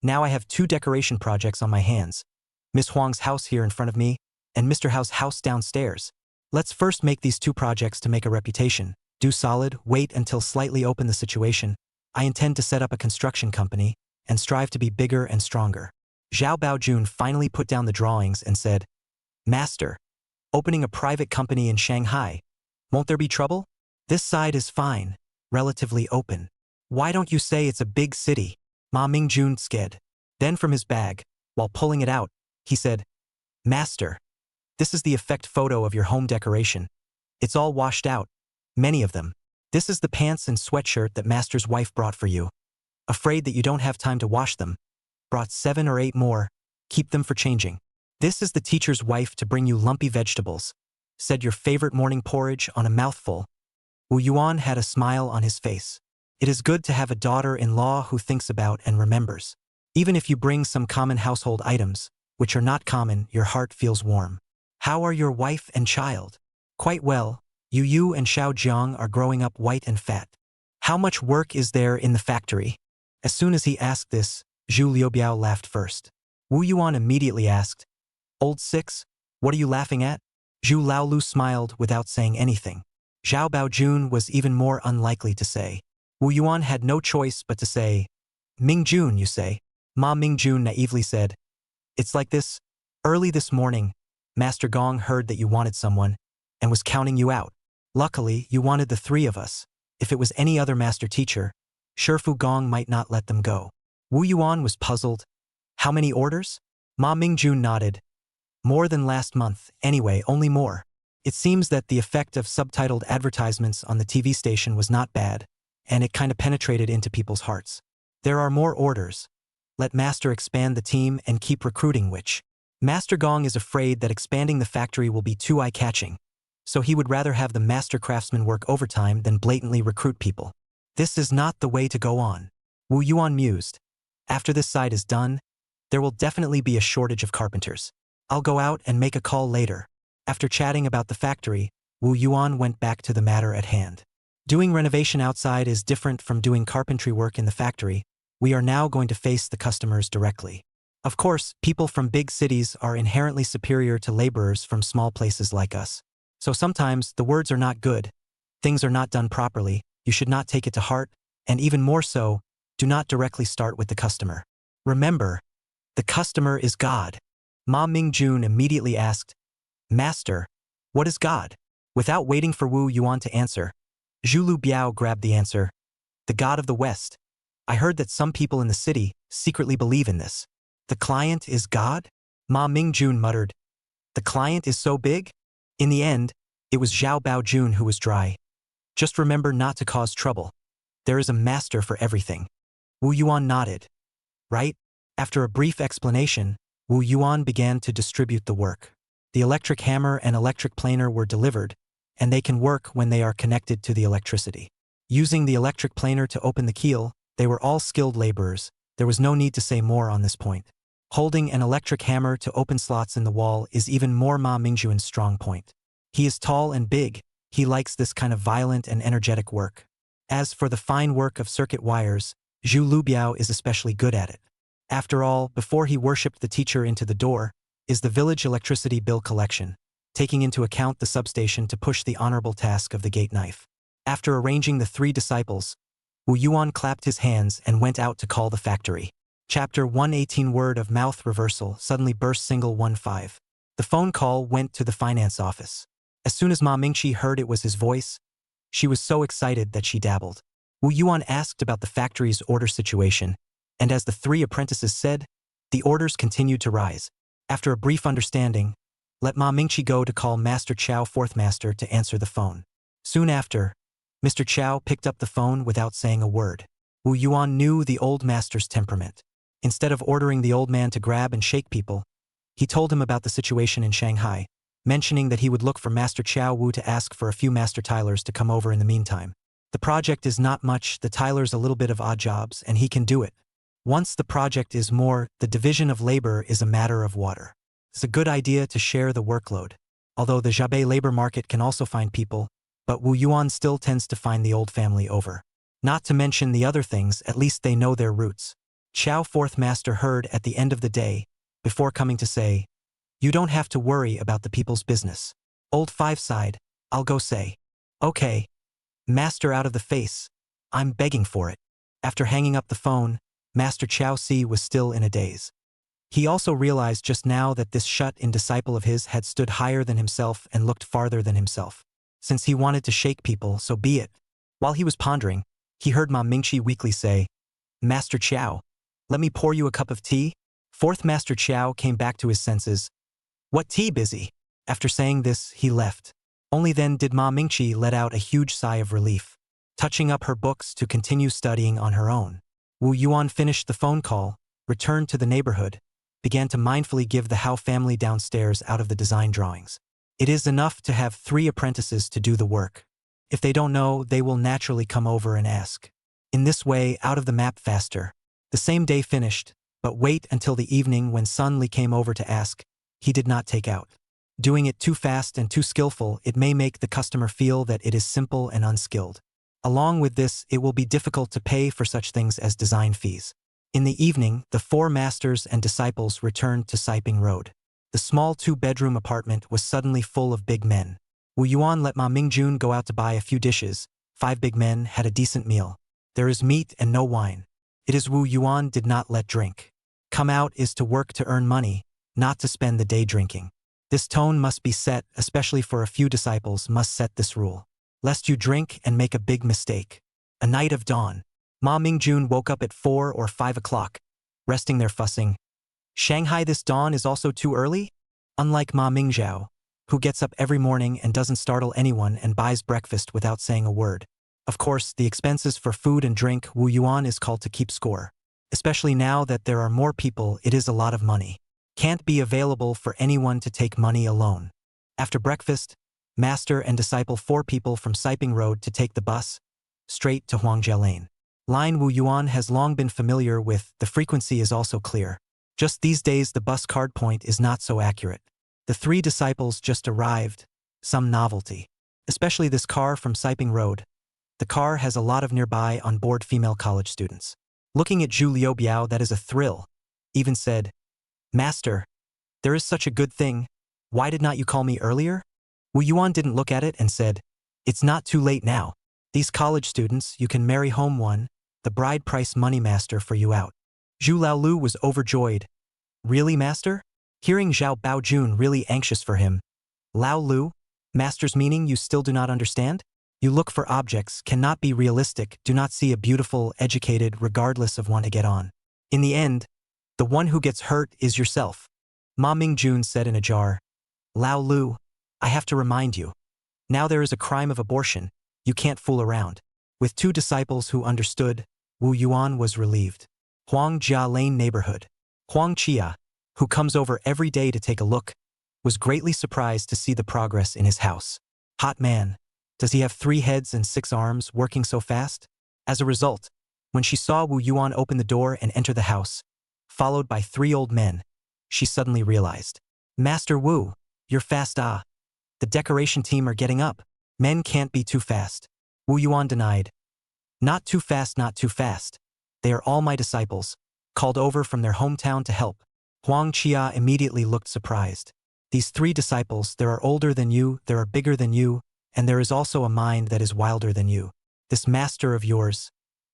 Now I have 2 decoration projects on my hands. Miss Huang's house here in front of me, and Mr. Hao's house downstairs. Let's first make these 2 projects to make a reputation. Do solid, wait until slightly open the situation. I intend to set up a construction company and strive to be bigger and stronger. Zhao Baojun finally put down the drawings and said, Master, opening a private company in Shanghai. Won't there be trouble? This side is fine, relatively open. Why don't you say it's a big city? Ma Mingjun sked. Then from his bag, while pulling it out, he said, Master, this is the effect photo of your home decoration. It's all washed out. Many of them. This is the pants and sweatshirt that Master's wife brought for you. Afraid that you don't have time to wash them. Brought 7 or 8 more. Keep them for changing. This is the teacher's wife to bring you lumpy vegetables. Said your favorite morning porridge on a mouthful. Wu Yuan had a smile on his face. It is good to have a daughter-in-law who thinks about and remembers. Even if you bring some common household items, which are not common, your heart feels warm. How are your wife and child? Quite well. Yu and Xiao Jiang are growing up white and fat. How much work is there in the factory? As soon as he asked this, Zhu Liubiao laughed first. Wu Yuan immediately asked, Old 6, what are you laughing at? Zhu Laolu smiled without saying anything. Zhao Baojun was even more unlikely to say. Wu Yuan had no choice but to say, Mingjun, you say? Ma Mingjun naively said, It's like this. Early this morning, Master Gong heard that you wanted someone. and was counting you out. Luckily, you wanted the three of us. If it was any other master teacher, Shifu Gong might not let them go. Wu Yuan was puzzled. How many orders? Ma Mingjun nodded. More than last month, anyway, only more. It seems that the effect of subtitled advertisements on the TV station was not bad, and it kind of penetrated into people's hearts. There are more orders. Let Master expand the team and keep recruiting, which Master Gong is afraid that expanding the factory will be too eye-catching, so he would rather have the master craftsmen work overtime than blatantly recruit people. This is not the way to go on. Wu Yuan mused. After this side is done, there will definitely be a shortage of carpenters. I'll go out and make a call later. After chatting about the factory, Wu Yuan went back to the matter at hand. Doing renovation outside is different from doing carpentry work in the factory. We are now going to face the customers directly. Of course, people from big cities are inherently superior to laborers from small places like us. So sometimes the words are not good. Things are not done properly. You should not take it to heart, and even more so, do not directly start with the customer. Remember, the customer is God. Ma Mingjun immediately asked, Master, what is God? Without waiting for Wu Yuan to answer, Zhulu Biao grabbed the answer. The God of the West. I heard that some people in the city secretly believe in this. The client is God? Ma Mingjun muttered. The client is so big? In the end, it was Zhao Baojun who was dry. Just remember not to cause trouble. There is a master for everything. Wu Yuan nodded. Right? After a brief explanation, Wu Yuan began to distribute the work. The electric hammer and electric planer were delivered, and they can work when they are connected to the electricity. Using the electric planer to open the keel, they were all skilled laborers. There was no need to say more on this point. Holding an electric hammer to open slots in the wall is even more Ma Mingjun's strong point. He is tall and big. He likes this kind of violent and energetic work. As for the fine work of circuit wires, Zhu Lubiao is especially good at it. After all, before he worshipped the teacher into the door, is the village electricity bill collection, taking into account the substation to push the honorable task of the gate knife. After arranging the three disciples, Wu Yuan clapped his hands and went out to call the factory. Chapter 118 Word of mouth reversal suddenly burst single 15. The phone call went to the finance office. As soon as Ma Mingqi heard it was his voice, she was so excited that she dabbled. Wu Yuan asked about the factory's order situation, and as the three apprentices said, the orders continued to rise. After a brief understanding, let Ma Mingqi go to call Master Chao, fourth master, to answer the phone. Soon after, Mr. Chao picked up the phone without saying a word. Wu Yuan knew the old master's temperament. Instead of ordering the old man to grab and shake people, he told him about the situation in Shanghai, mentioning that he would look for Master Chao Wu to ask for a few master tilers to come over in the meantime. The project is not much, the tilers a little bit of odd jobs, and he can do it. Once the project is more, the division of labor is a matter of water. It's a good idea to share the workload. Although the Jabei labor market can also find people, but Wu Yuan still tends to find the old family over. Not to mention the other things, at least they know their roots. Chao, fourth master, heard at the end of the day, before coming to say, you don't have to worry about the people's business. Old five sighed, I'll go say. Okay. Master out of the face. I'm begging for it. After hanging up the phone, Master Chao Si was still in a daze. He also realized just now that this shut-in disciple of his had stood higher than himself and looked farther than himself. Since he wanted to shake people, so be it. While he was pondering, he heard Ma Mingqi weakly say, Master Chao, let me pour you a cup of tea? Fourth Master Chao came back to his senses. What tea, busy? After saying this, he left. Only then did Ma Mingqi let out a huge sigh of relief, touching up her books to continue studying on her own. Wu Yuan finished the phone call, returned to the neighborhood, began to mindfully give the Hao family downstairs out of the design drawings. It is enough to have 3 apprentices to do the work. If they don't know, they will naturally come over and ask. In this way, out of the map faster. The same day finished, but wait until the evening when Sun Li came over to ask, he did not take out. Doing it too fast and too skillful, it may make the customer feel that it is simple and unskilled. Along with this, it will be difficult to pay for such things as design fees. In the evening, the 4 masters and disciples returned to Siping Road. The small 2-bedroom apartment was suddenly full of big men. Wu Yuan let Ma Mingjun go out to buy a few dishes. 5 big men had a decent meal. There is meat and no wine. It is Wu Yuan did not let drink. Come out is to work to earn money, not to spend the day drinking. This tone must be set, especially for a few disciples must set this rule. Lest you drink and make a big mistake. A night of dawn. Ma Mingjun woke up at 4 or 5 o'clock, resting there fussing. Shanghai, this dawn is also too early? Unlike Ma Mingzhao, who gets up every morning and doesn't startle anyone and buys breakfast without saying a word. Of course, the expenses for food and drink Wu Yuan is called to keep score. Especially now that there are more people, it is a lot of money. Can't be available for anyone to take money alone. After breakfast, master and disciple 4 people from Siping Road to take the bus, straight to Huangjia Lane. Line Wu Yuan has long been familiar with, the frequency is also clear. Just these days the bus card point is not so accurate. The 3 disciples just arrived, some novelty. Especially this car from Siping Road. The car has a lot of nearby on-board female college students. Looking at Zhu Liubiao, that is a thrill. Even said, Master, there is such a good thing, why did not you call me earlier? Wu Yuan didn't look at it and said, it's not too late now. These college students, you can marry home one, the bride price money master for you out. Zhu Laolu was overjoyed. Really, master? Hearing Zhao Baojun really anxious for him. Lao Lu, master's meaning you still do not understand? You look for objects, cannot be realistic, do not see a beautiful, educated, regardless of one to get on. In the end, the one who gets hurt is yourself. Ma Mingjun said in a jar. Lao Lu, I have to remind you. Now there is a crime of abortion, you can't fool around. With 2 disciples who understood, Wu Yuan was relieved. Huangjia Lane neighborhood. Huang Chia, who comes over every day to take a look, was greatly surprised to see the progress in his house. Hot man, does he have 3 heads and 6 arms working so fast? As a result, when she saw Wu Yuan open the door and enter the house, followed by 3 old men, she suddenly realized. Master Wu, you're fast ah. The decoration team are getting up. Men can't be too fast. Wu Yuan denied. Not too fast, not too fast. They are all my disciples, called over from their hometown to help. Huang Chia immediately looked surprised. These 3 disciples, there are older than you, there are bigger than you, and there is also a mind that is wilder than you. This master of yours,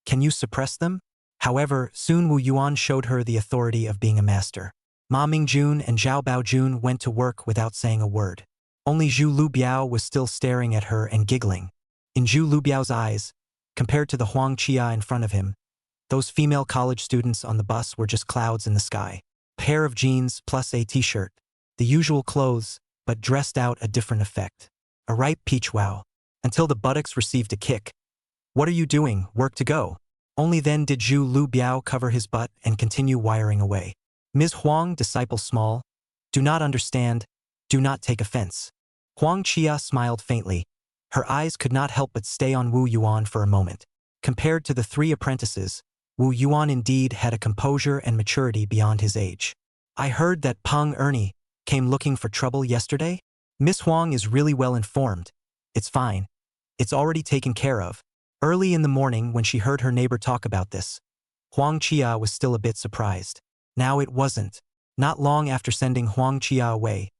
can you suppress them? However, soon Wu Yuan showed her the authority of being a master. Ma Mingjun and Zhao Baojun went to work without saying a word. Only Zhu Lubiao was still staring at her and giggling. In Zhu Lubiao's eyes, compared to the Huang Chia in front of him, those female college students on the bus were just clouds in the sky. Pair of jeans plus a t-shirt. The usual clothes, but dressed out a different effect. A ripe peach wow. Until the buttocks received a kick. What are you doing? Work to go. Only then did Zhu Lubiao cover his butt and continue wiring away. Ms. Huang, disciple small, do not understand, do not take offense. Huang Chia smiled faintly. Her eyes could not help but stay on Wu Yuan for a moment. Compared to the 3 apprentices, Wu Yuan indeed had a composure and maturity beyond his age. I heard that Peng Ernie came looking for trouble yesterday? Miss Huang is really well informed. It's fine. It's already taken care of. Early in the morning when she heard her neighbor talk about this, Huang Chia was still a bit surprised. Now it wasn't. Not long after sending Huang Chia away,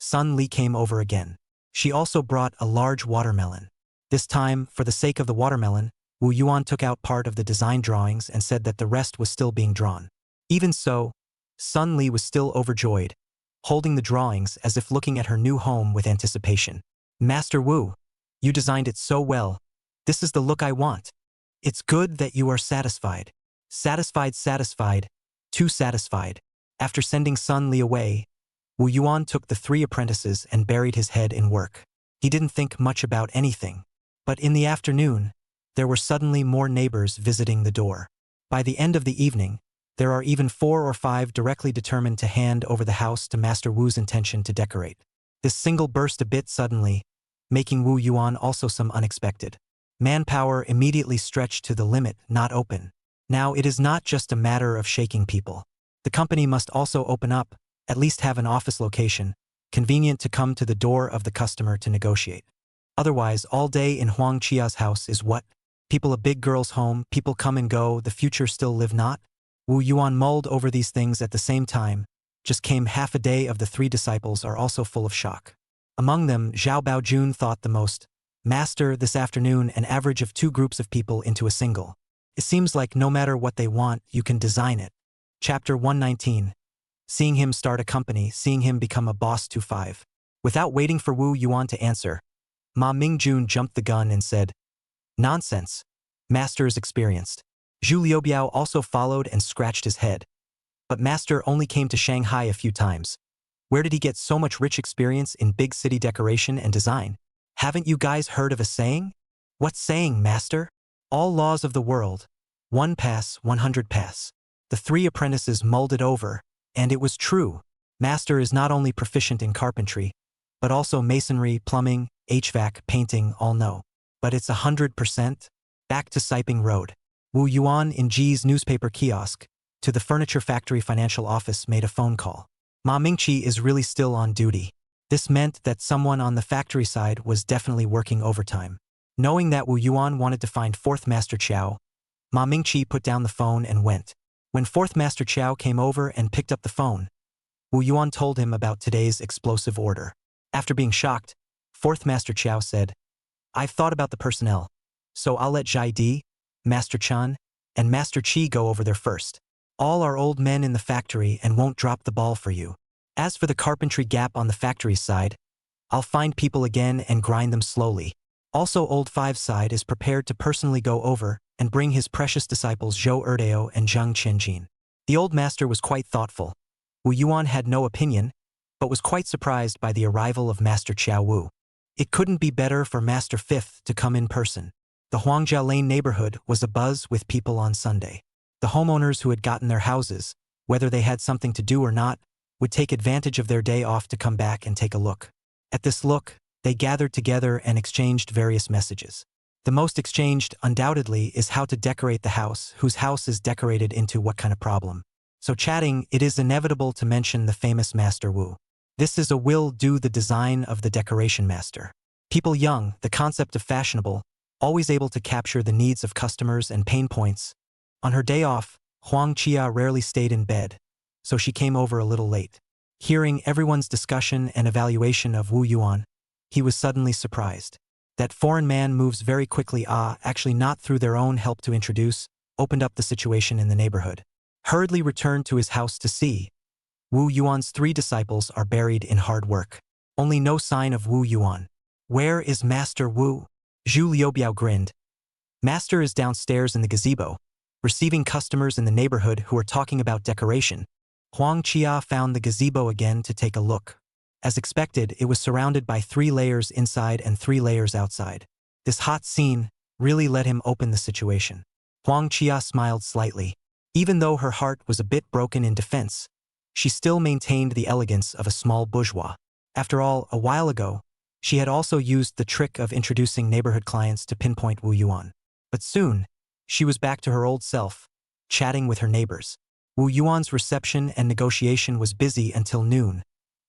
Sun Li came over again. She also brought a large watermelon. This time, for the sake of the watermelon, Wu Yuan took out part of the design drawings and said that the rest was still being drawn. Even so, Sun Li was still overjoyed, holding the drawings as if looking at her new home with anticipation. Master Wu, you designed it so well. This is the look I want. It's good that you are satisfied. Satisfied, satisfied, too satisfied. After sending Sun Li away, Wu Yuan took the 3 apprentices and buried his head in work. He didn't think much about anything. But in the afternoon, there were suddenly more neighbors visiting the door. By the end of the evening, there are even 4 or 5 directly determined to hand over the house to Master Wu's intention to decorate. This single burst a bit suddenly, making Wu Yuan also some unexpected. Manpower immediately stretched to the limit, not open. Now it is not just a matter of shaking people. The company must also open up, at least have an office location, convenient to come to the door of the customer to negotiate. Otherwise, all day in Huang Chia's house is what? People a big girl's home, people come and go, the future still live not? Wu Yuan mulled over these things at the same time. Just came half a day of the 3 disciples are also full of shock. Among them, Zhao Baojun thought the most. Master, this afternoon an average of 2 groups of people into a single. It seems like no matter what they want, you can design it. Chapter 119. seeing him start a company, seeing him become a boss to five. Without waiting for Wu Yuan to answer, Ma Mingjun jumped the gun and said, "Nonsense. Master is experienced." Zhu Liubiao also followed and scratched his head. But Master only came to Shanghai a few times. Where did he get so much rich experience in big city decoration and design? Haven't you guys heard of a saying? What saying, Master? All laws of the world. 1 pass, 100 pass. The three apprentices mulled it over, and it was true. Master is not only proficient in carpentry, but also masonry, plumbing, HVAC, painting, all know. But it's 100%? Back to Siping Road. Wu Yuan in Ji's newspaper kiosk, to the furniture factory financial office, made a phone call. Ma Mingqi is really still on duty. This meant that someone on the factory side was definitely working overtime. Knowing that Wu Yuan wanted to find Fourth Master Qiao, Ma Mingqi put down the phone and went. When Fourth Master Qiao came over and picked up the phone, Wu Yuan told him about today's explosive order. After being shocked, Fourth Master Qiao said, "I've thought about the personnel, so I'll let Zhai Di, Master Chan, and Master Qi go over there first. All are old men in the factory and won't drop the ball for you. As for the carpentry gap on the factory's side, I'll find people again and grind them slowly. Also, Old Five's side is prepared to personally go over and bring his precious disciples Zhou Erdeo and Zhang Qianjin." The old master was quite thoughtful. Wu Yuan had no opinion, but was quite surprised by the arrival of Master Qiao Wu. It couldn't be better for Master Fifth to come in person. The Huangjia Lane neighborhood was abuzz with people on Sunday. The homeowners who had gotten their houses, whether they had something to do or not, would take advantage of their day off to come back and take a look. At this look, they gathered together and exchanged various messages. The most exchanged, undoubtedly, is how to decorate the house, whose house is decorated into what kind of problem. So chatting, it is inevitable to mention the famous Master Wu. This is a will do the design of the decoration master. People young, the concept of fashionable, always able to capture the needs of customers and pain points. On her day off, Huang Qia rarely stayed in bed, so she came over a little late. Hearing everyone's discussion and evaluation of Wu Yuan, he was suddenly surprised. That foreign man moves very quickly, actually not through their own help to introduce, opened up the situation in the neighborhood. Hurriedly returned to his house to see. Wu Yuan's 3 disciples are buried in hard work. Only no sign of Wu Yuan. Where is Master Wu? Zhu Liubiao grinned. Master is downstairs in the gazebo, receiving customers in the neighborhood who are talking about decoration. Huang Qia found the gazebo again to take a look. As expected, it was surrounded by 3 layers inside and 3 layers outside. This hot scene really let him open the situation. Huang Qia smiled slightly. Even though her heart was a bit broken in defense, she still maintained the elegance of a small bourgeois. After all, a while ago, she had also used the trick of introducing neighborhood clients to pinpoint Wu Yuan. But soon, she was back to her old self, chatting with her neighbors. Wu Yuan's reception and negotiation was busy until noon,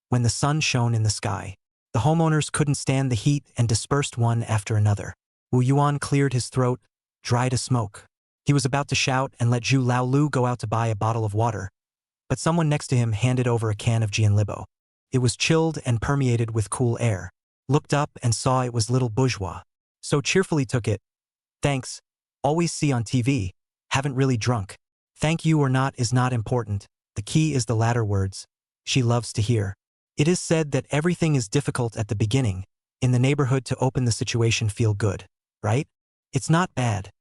when the sun shone in the sky. The homeowners couldn't stand the heat and dispersed one after another. Wu Yuan cleared his throat, dry to smoke. He was about to shout and let Zhu Laolu go out to buy a bottle of water, but someone next to him handed over a can of Jianlibo. It was chilled and permeated with cool air. Looked up and saw it was little bourgeois. So cheerfully took it. Thanks. Always see on TV. Haven't really drunk. Thank you or not is not important. The key is the latter words. She loves to hear. It is said that everything is difficult at the beginning, in the neighborhood to open the situation feel good, right? It's not bad.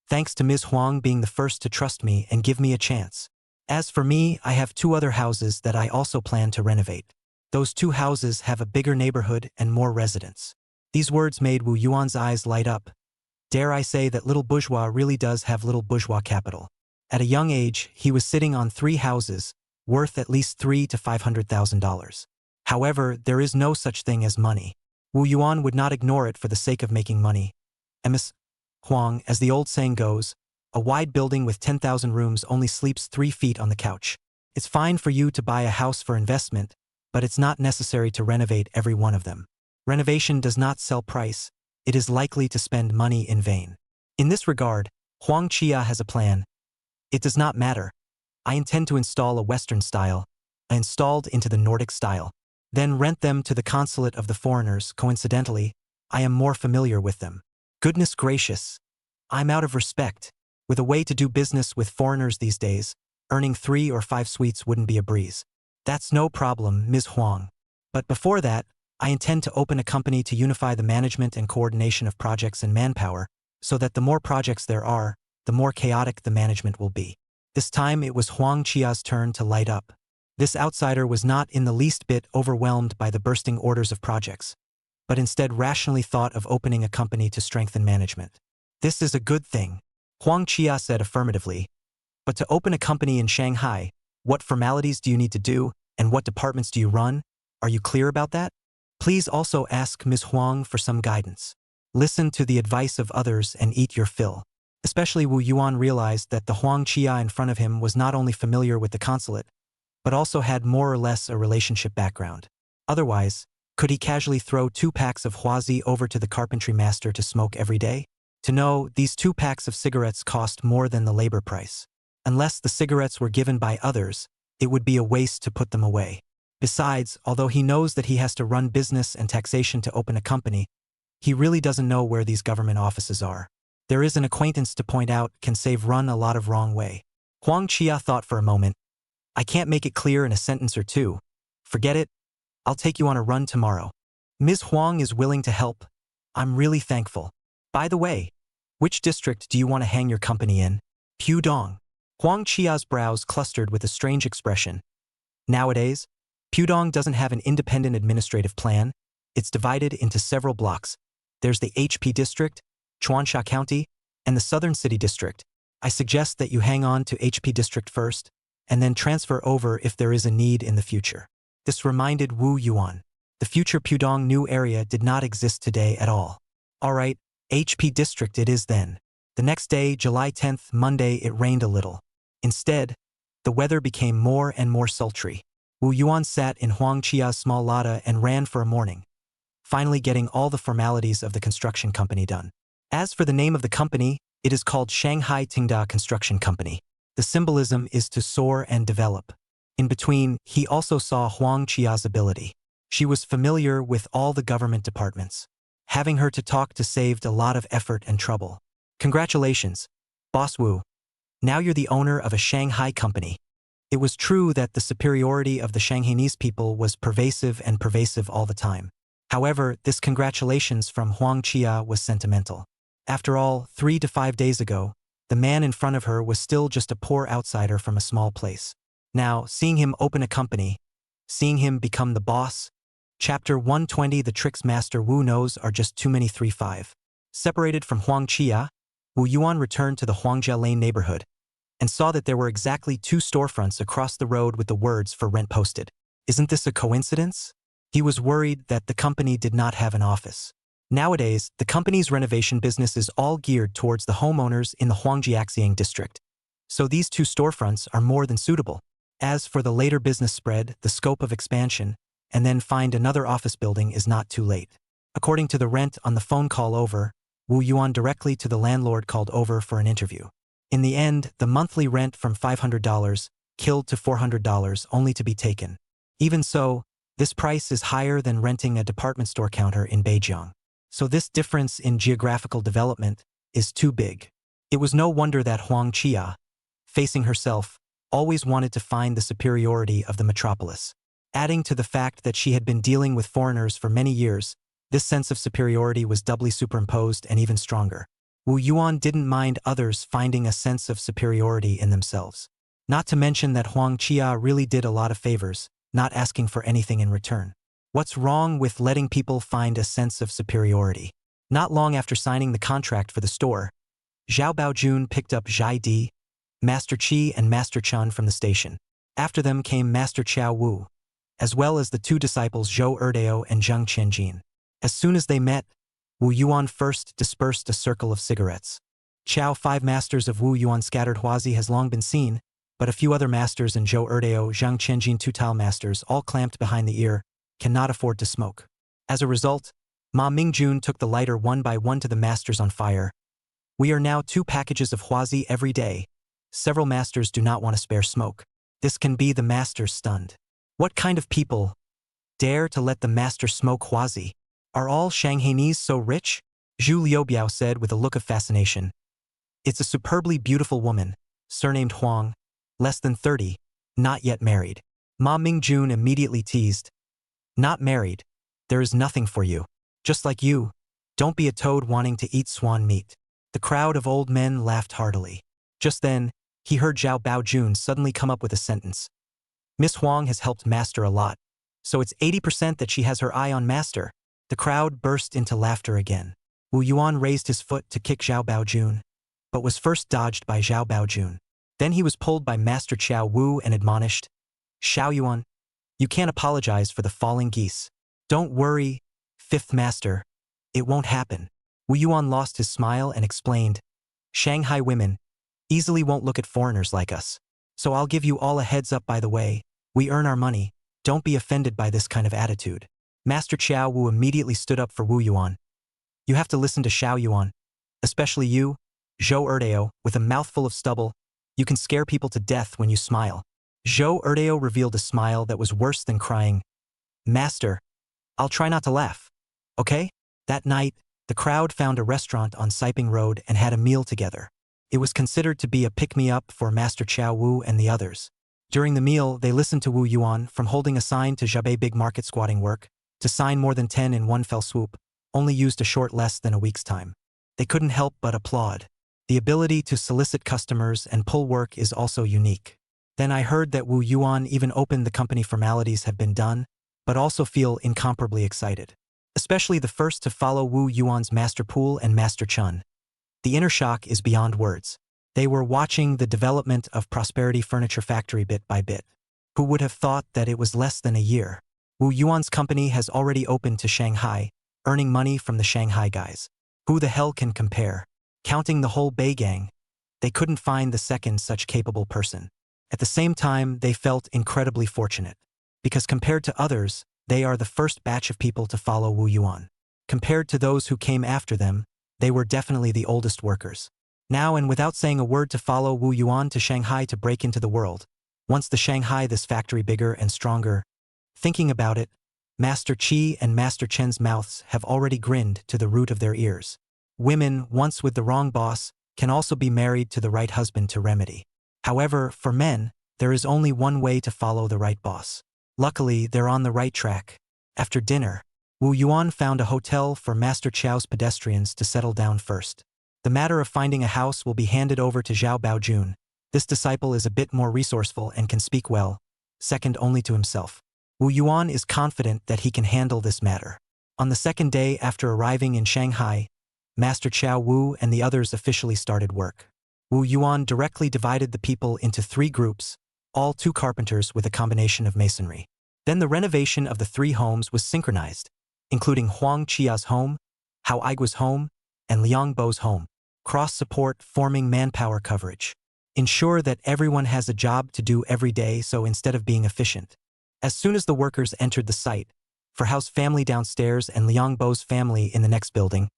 Thanks to Ms. Huang being the first to trust me and give me a chance. As for me, I have 2 other houses that I also plan to renovate. Those 2 houses have a bigger neighborhood and more residents. These words made Wu Yuan's eyes light up. Dare I say that little bourgeois really does have little bourgeois capital. At a young age, he was sitting on 3 houses, worth at least $300,000 to $500,000. However, there is no such thing as money. Wu Yuan would not ignore it for the sake of making money. Ms. Huang, as the old saying goes, a wide building with 10,000 rooms only sleeps 3 feet on the couch. It's fine for you to buy a house for investment, but it's not necessary to renovate every one of them. Renovation does not sell price. It is likely to spend money in vain. In this regard, Huang Qia has a plan. It does not matter. I intend to install a Western style. I installed into the Nordic style. Then rent them to the consulate of the foreigners. Coincidentally, I am more familiar with them. Goodness gracious. I'm out of respect. With a way to do business with foreigners these days, earning 3 or 5 sweets wouldn't be a breeze. That's no problem, Ms. Huang. But before that, I intend to open a company to unify the management and coordination of projects and manpower, so that the more projects there are, the more chaotic the management will be. This time it was Huang Qia's turn to light up. This outsider was not in the least bit overwhelmed by the bursting orders of projects, but instead rationally thought of opening a company to strengthen management. This is a good thing, Huang Qia said affirmatively. But to open a company in Shanghai, what formalities do you need to do, and what departments do you run? Are you clear about that? Please also ask Ms. Huang for some guidance. Listen to the advice of others and eat your fill. Especially Wu Yuan realized that the Huang Qia in front of him was not only familiar with the consulate, but also had more or less a relationship background. Otherwise, could he casually throw 2 packs of Huazi over to the carpentry master to smoke every day? To know, these 2 packs of cigarettes cost more than the labor price. Unless the cigarettes were given by others, it would be a waste to put them away. Besides, although he knows that he has to run business and taxation to open a company, he really doesn't know where these government offices are. There is an acquaintance to point out can save run a lot of wrong way. Huang Qia thought for a moment. I can't make it clear in a sentence or two. Forget it. I'll take you on a run tomorrow. Ms. Huang is willing to help. I'm really thankful. By the way, which district do you want to hang your company in? Pudong. Huang Qia's brows clustered with a strange expression. Nowadays, Pudong doesn't have an independent administrative plan. It's divided into several blocks. There's the HP district, Chuansha County, and the Southern City district. I suggest that you hang on to HP district first, and then transfer over if there is a need in the future. This reminded Wu Yuan. The future Pudong new area did not exist today at all. All right, HP district it is then. The next day, July 10th, Monday, it rained a little. Instead, the weather became more and more sultry. Wu Yuan sat in Huang Qia's small lada and ran for a morning, finally getting all the formalities of the construction company done. As for the name of the company, it is called Shanghai Tingda Construction Company. The symbolism is to soar and develop. In between, he also saw Huang Qia's ability. She was familiar with all the government departments. Having her to talk to saved a lot of effort and trouble. Congratulations, Boss Wu. Now you're the owner of a Shanghai company. It was true that the superiority of the Shanghainese people was pervasive all the time. However, this congratulations from Huang Qia was sentimental. After all, 3 to 5 days ago, the man in front of her was still just a poor outsider from a small place. Now, seeing him open a company, seeing him become the boss. Chapter 120 The tricks Master Wu knows are just too many 3-5. Separated from Huang Qia, Wu Yuan returned to the Huangjia Lane neighborhood and saw that there were exactly 2 storefronts across the road with the words for rent posted. Isn't this a coincidence? He was worried that the company did not have an office. Nowadays, the company's renovation business is all geared towards the homeowners in the Huangjiaxiang district. So these 2 storefronts are more than suitable. As for the later business spread, the scope of expansion, and then find another office building is not too late. According to the rent on the phone call over, Wu Yuan directly to the landlord called over for an interview. In the end, the monthly rent from $500 killed to $400 only to be taken. Even so, this price is higher than renting a department store counter in Beijing. So this difference in geographical development is too big. It was no wonder that Huang Qia, facing herself, always wanted to find the superiority of the metropolis. Adding to the fact that she had been dealing with foreigners for many years, this sense of superiority was doubly superimposed and even stronger. Wu Yuan didn't mind others finding a sense of superiority in themselves. Not to mention that Huang Qia really did a lot of favors, not asking for anything in return. What's wrong with letting people find a sense of superiority? Not long after signing the contract for the store, Zhao Baojun picked up Zhai Di, Master Qi and Master Chun from the station. After them came Master Qiao Wu, as well as the 2 disciples Zhou Erdeo and Zheng Qianjin. As soon as they met, Wu Yuan first dispersed a circle of cigarettes. Qiao 5 masters of Wu Yuan scattered Huazi has long been seen, but a few other masters and Zhou Erdeo, Zheng Qianjin 2 tile masters, all clamped behind the ear, cannot afford to smoke. As a result, Ma Mingjun took the lighter one by one to the masters on fire. We are now 2 packages of Huazi every day. Several masters do not want to spare smoke. This can be the masters stunned. What kind of people dare to let the master smoke Huazi? Are all Shanghainese so rich? Zhu Liubiao said with a look of fascination. It's a superbly beautiful woman, surnamed Huang, less than 30, not yet married. Ma Mingjun immediately teased. Not married. There is nothing for you. Just like you. Don't be a toad wanting to eat swan meat. The crowd of old men laughed heartily. Just then, he heard Zhao Baojun suddenly come up with a sentence. Miss Huang has helped Master a lot. So it's 80% that she has her eye on Master. The crowd burst into laughter again. Wu Yuan raised his foot to kick Zhao Baojun, but was first dodged by Zhao Baojun. Then he was pulled by Master Qiao Wu and admonished, Xiao Yuan, you can't apologize for the falling geese. Don't worry, fifth master. It won't happen. Wu Yuan lost his smile and explained, Shanghai women easily won't look at foreigners like us. So I'll give you all a heads up by the way. We earn our money. Don't be offended by this kind of attitude. Master Qiao Wu immediately stood up for Wu Yuan. You have to listen to Xiao Yuan. Especially you, Zhou Erdeo, with a mouthful of stubble. You can scare people to death when you smile. Zhou Erdeo revealed a smile that was worse than crying. Master, I'll try not to laugh. Okay? That night, the crowd found a restaurant on Siping Road and had a meal together. It was considered to be a pick-me-up for Master Qiao Wu and the others. During the meal, they listened to Wu Yuan from holding a sign to Jabei big market squatting work, to sign more than 10 in one fell swoop, only used a short less than a week's time. They couldn't help but applaud. The ability to solicit customers and pull work is also unique. Then I heard that Wu Yuan even opened the company formalities have been done, but also feel incomparably excited. Especially the first to follow Wu Yuan's Master Pool and Master Chun. The inner shock is beyond words. They were watching the development of Prosperity Furniture Factory bit by bit. Who would have thought that it was less than a year? Wu Yuan's company has already opened to Shanghai, earning money from the Shanghai guys. Who the hell can compare? Counting the whole Bei gang, they couldn't find the second such capable person. At the same time, they felt incredibly fortunate. Because compared to others, they are the first batch of people to follow Wu Yuan. Compared to those who came after them, they were definitely the oldest workers. Now and without saying a word to follow Wu Yuan to Shanghai to break into the world. Once the Shanghai this factory bigger and stronger. Thinking about it, Master Qi and Master Chen's mouths have already grinned to the root of their ears. Women, once with the wrong boss, can also be married to the right husband to remedy. However, for men, there is only one way to follow the right boss. Luckily, they're on the right track. After dinner, Wu Yuan found a hotel for Master Qiao's pedestrians to settle down first. The matter of finding a house will be handed over to Zhao Baojun. This disciple is a bit more resourceful and can speak well, second only to himself. Wu Yuan is confident that he can handle this matter. On the second day after arriving in Shanghai, Master Qiao Wu and the others officially started work. Wu Yuan directly divided the people into 3 groups, all 2 carpenters with a combination of masonry. Then the renovation of the 3 homes was synchronized, including Huang Qia's home, Hao Aigua's home, and Liang Bo's home. Cross-support forming manpower coverage. Ensure that everyone has a job to do every day so instead of being efficient. As soon as the workers entered the site, for Hao's family downstairs and Liang Bo's family in the next building,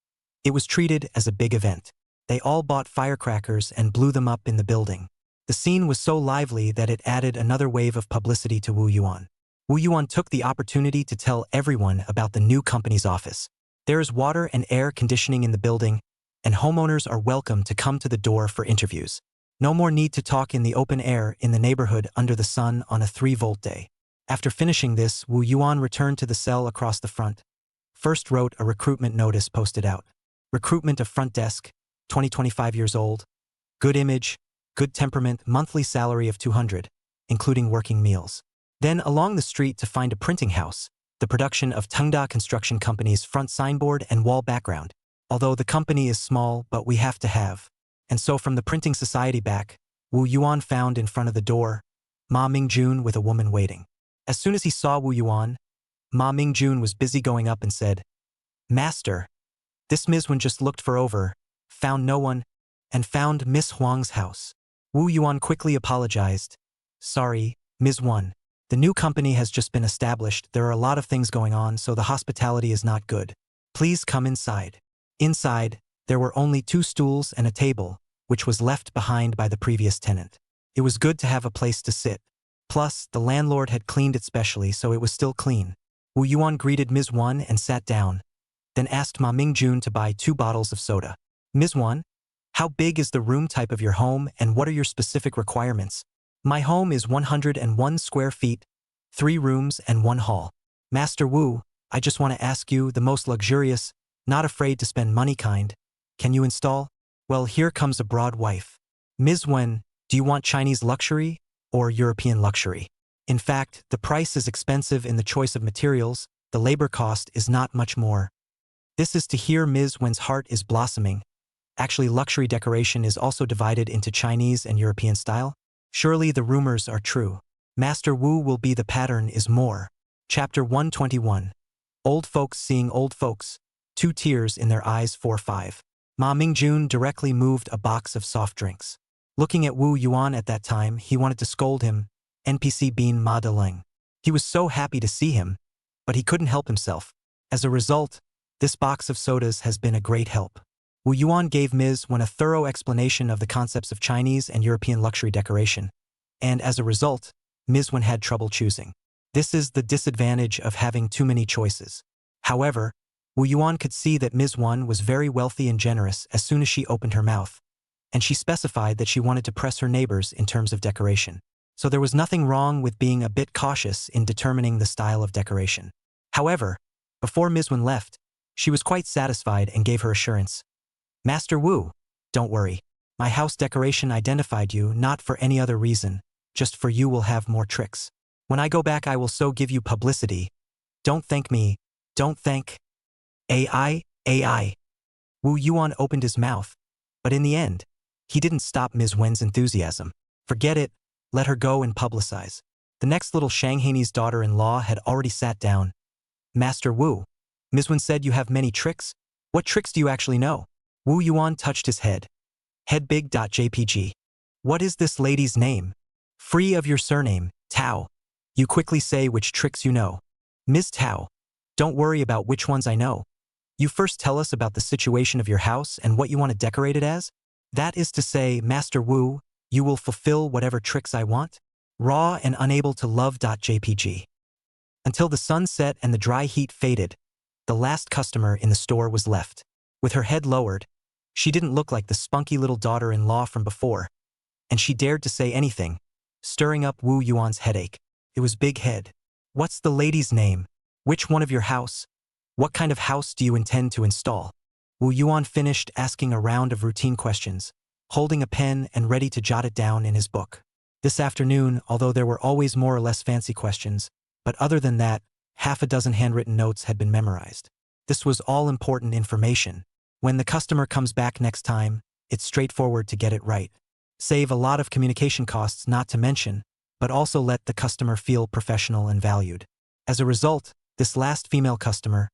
it was treated as a big event. They all bought firecrackers and blew them up in the building. The scene was so lively that it added another wave of publicity to Wu Yuan. Wu Yuan took the opportunity to tell everyone about the new company's office. There is water and air conditioning in the building, and homeowners are welcome to come to the door for interviews. No more need to talk in the open air in the neighborhood under the sun on a 3-volt day. After finishing this, Wu Yuan returned to the cell across the front. First wrote a recruitment notice posted out. Recruitment of front desk, 20-25 years old. Good image, good temperament, monthly salary of 200, including working meals. Then along the street to find a printing house, the production of Tengda Construction Company's front signboard and wall background. Although the company is small, but we have to have. And so from the printing society back, Wu Yuan found in front of the door, Ma Mingjun with a woman waiting. As soon as he saw Wu Yuan, Ma Mingjun was busy going up and said, Master, this Ms. Wan just looked for over, found no one, and found Miss Huang's house. Wu Yuan quickly apologized. Sorry, Ms. Wan. The new company has just been established. There are a lot of things going on, so the hospitality is not good. Please come inside. Inside, there were only 2 stools and a table, which was left behind by the previous tenant. It was good to have a place to sit. Plus, the landlord had cleaned it specially, so it was still clean. Wu Yuan greeted Ms. Wan and sat down, then asked Ma Mingjun to buy 2 bottles of soda. Ms. Wan, how big is the room type of your home and what are your specific requirements? My home is 101 square feet, 3 rooms and 1 hall. Master Wu, I just want to ask you, the most luxurious, not afraid to spend money kind. Can you install? Well, here comes a broad wife. Ms. Wen, do you want Chinese luxury or European luxury? In fact, the price is expensive in the choice of materials, the labor cost is not much more. This is to hear Ms. Wen's heart is blossoming. Actually, luxury decoration is also divided into Chinese and European style. Surely the rumors are true. Master Wu will be the pattern is more. Chapter 121. Old folks seeing old folks. 2 tears in their eyes 4-5. Ma Mingjun directly moved a box of soft drinks. Looking at Wu Yuan at that time, he wanted to scold him. NPC Bean Ma Deleng. He was so happy to see him, but he couldn't help himself. As a result, this box of sodas has been a great help. Wu Yuan gave Ms. Wen a thorough explanation of the concepts of Chinese and European luxury decoration, and as a result, Ms. Wen had trouble choosing. This is the disadvantage of having too many choices. However, Wu Yuan could see that Ms. Wen was very wealthy and generous as soon as she opened her mouth, and she specified that she wanted to press her neighbors in terms of decoration. So there was nothing wrong with being a bit cautious in determining the style of decoration. However, before Ms. Wen left, she was quite satisfied and gave her assurance. Master Wu, don't worry. My house decoration identified you not for any other reason, just for you will have more tricks. When I go back I will so give you publicity. Don't thank me, don't thank AI. Wu Yuan opened his mouth, but in the end, he didn't stop Ms. Wen's enthusiasm. Forget it, let her go and publicize. The next little Shanghainese daughter-in-law had already sat down. Master Wu, Ms. Wen said you have many tricks? What tricks do you actually know? Wu Yuan touched his head. Headbig.jpg. What is this lady's name? Free of your surname, Tao. You quickly say which tricks you know. Ms. Tao, don't worry about which ones I know. You first tell us about the situation of your house and what you want to decorate it as? That is to say, Master Wu, you will fulfill whatever tricks I want? Raw and unable to love.jpg. Until the sun set and the dry heat faded, the last customer in the store was left. With her head lowered, she didn't look like the spunky little daughter-in-law from before, and she dared to say anything, stirring up Wu Yuan's headache. It was Big Head. What's the lady's name? Which one of your house? What kind of house do you intend to install? Wu Yuan finished asking a round of routine questions, holding a pen and ready to jot it down in his book. This afternoon, although there were always more or less fancy questions, but other than that, half a dozen handwritten notes had been memorized. This was all important information. When the customer comes back next time, it's straightforward to get it right. Save a lot of communication costs not to mention, but also let the customer feel professional and valued. As a result, this last female customer,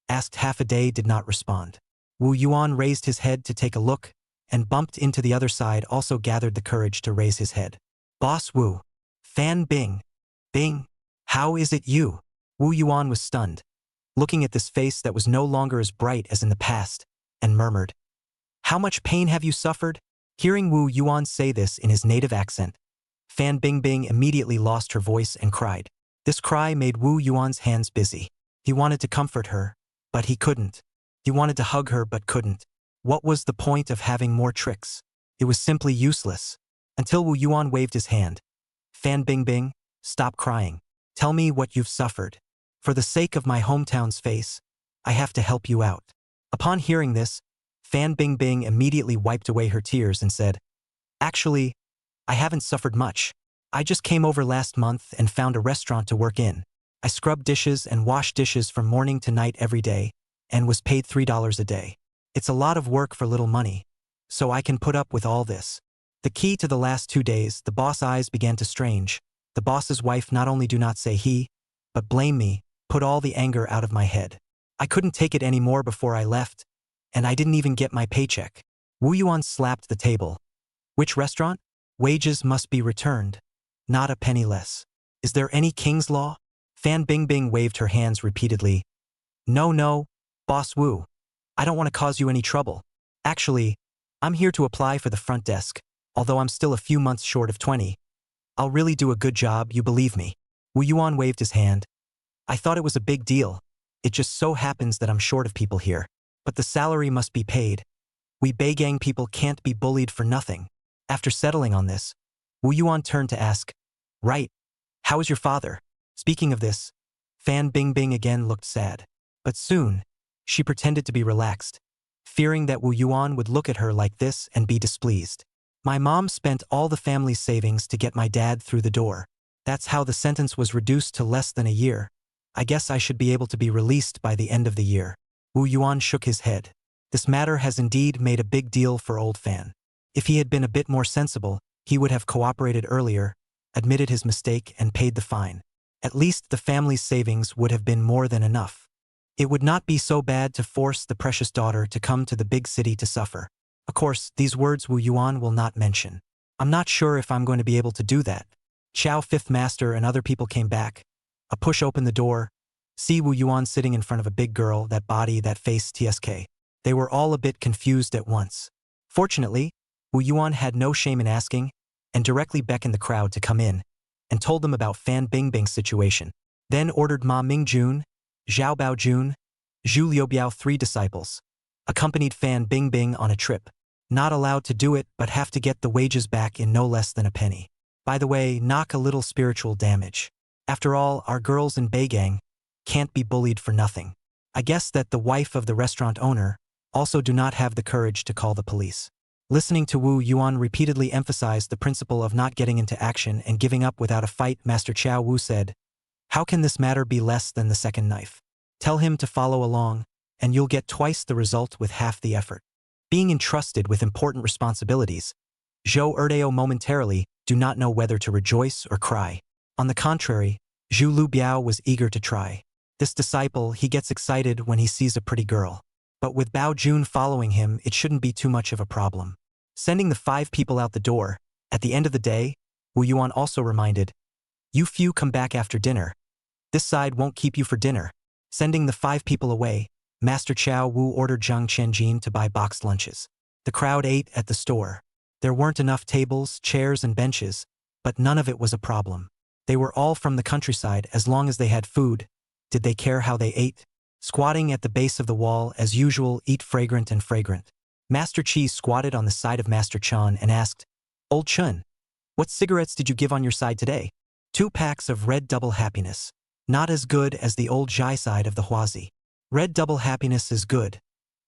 asked half a day, did not respond. Wu Yuan raised his head to take a look, and bumped into the other side also gathered the courage to raise his head. Boss Wu. Fan Bing. Bing. How is it you? Wu Yuan was stunned, looking at this face that was no longer as bright as in the past, and murmured, How much pain have you suffered? Hearing Wu Yuan say this in his native accent, Fan Bingbing immediately lost her voice and cried. This cry made Wu Yuan's hands busy. He wanted to comfort her, but he couldn't. He wanted to hug her but couldn't. What was the point of having more tricks? It was simply useless. Until Wu Yuan waved his hand. Fan Bingbing, stop crying. Tell me what you've suffered. For the sake of my hometown's face, I have to help you out. Upon hearing this, Fan Bingbing immediately wiped away her tears and said, Actually, I haven't suffered much. I just came over last month and found a restaurant to work in. I scrubbed dishes and washed dishes from morning to night every day, and was paid $3 a day. It's a lot of work for little money, so I can put up with all this. The key to the last 2 days, the boss' eyes began to strange. The boss's wife not only do not say he, but blame me, put all the anger out of my head. I couldn't take it anymore before I left, and I didn't even get my paycheck. Wu Yuan slapped the table. Which restaurant? Wages must be returned. Not a penny less. Is there any king's law? Fan Bingbing waved her hands repeatedly. No, Boss Wu. I don't want to cause you any trouble. Actually, I'm here to apply for the front desk, although I'm still a few months short of 20. I'll really do a good job, you believe me. Wu Yuan waved his hand. I thought it was a big deal. It just so happens that I'm short of people here. But the salary must be paid. We Beigang people can't be bullied for nothing. After settling on this, Wu Yuan turned to ask, Right, how is your father? Speaking of this, Fan Bingbing again looked sad. But soon, she pretended to be relaxed, fearing that Wu Yuan would look at her like this and be displeased. My mom spent all the family's savings to get my dad through the door. That's how the sentence was reduced to less than a year. I guess I should be able to be released by the end of the year. Wu Yuan shook his head. This matter has indeed made a big deal for old Fan. If he had been a bit more sensible, he would have cooperated earlier, admitted his mistake and paid the fine. At least the family's savings would have been more than enough. It would not be so bad to force the precious daughter to come to the big city to suffer. Of course, these words Wu Yuan will not mention. I'm not sure if I'm going to be able to do that. Chao Fifth Master and other people came back. A push opened the door. See Wu Yuan sitting in front of a big girl, that body, that face, TSK. They were all a bit confused at once. Fortunately, Wu Yuan had no shame in asking, and directly beckoned the crowd to come in, and told them about Fan Bingbing's situation. Then ordered Ma Mingjun, Zhao Baojun, Zhu Liubiao, 3 disciples. Accompanied Fan Bingbing on a trip. Not allowed to do it, but have to get the wages back in no less than a penny. By the way, knock a little spiritual damage. After all, our girls in Beigang can't be bullied for nothing. I guess that the wife of the restaurant owner also do not have the courage to call the police. Listening to Wu Yuan repeatedly emphasize the principle of not getting into action and giving up without a fight, Master Chao Wu said, "How can this matter be less than the second knife? Tell him to follow along, and you'll get twice the result with half the effort." Being entrusted with important responsibilities, Zhou Erdeo momentarily do not know whether to rejoice or cry. On the contrary, Zhu Lubiao was eager to try. This disciple, he gets excited when he sees a pretty girl. But with Bao Jun following him, it shouldn't be too much of a problem. Sending the 5 people out the door, at the end of the day, Wu Yuan also reminded, "You few come back after dinner. This side won't keep you for dinner." Sending the 5 people away, Master Chao Wu ordered Zhang Chenjin to buy boxed lunches. The crowd ate at the store. There weren't enough tables, chairs, and benches, but none of it was a problem. They were all from the countryside. As long as they had food, did they care how they ate? Squatting at the base of the wall, as usual, eat fragrant and fragrant. Master Chi squatted on the side of Master Chan and asked, "Old Chun, what cigarettes did you give on your side today?" 2 packs of Red Double Happiness. Not as good as the old Jai side of the Huazi. Red Double Happiness is good.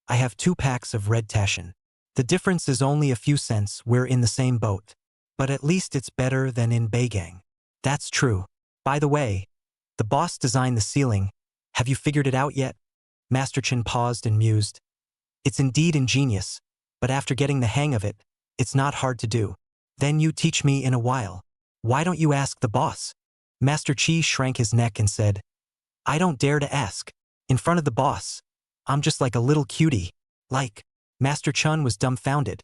I have 2 packs of Red Tashin. The difference is only a few cents. We're in the same boat. But at least it's better than in Beigang. That's true. By the way, the boss designed the ceiling. Have you figured it out yet? Master Chen paused and mused. It's indeed ingenious, but after getting the hang of it, it's not hard to do. Then you teach me in a while. Why don't you ask the boss? Master Chi shrank his neck and said, "I don't dare to ask. In front of the boss. I'm just like a little cutie. Like." Master Chun was dumbfounded,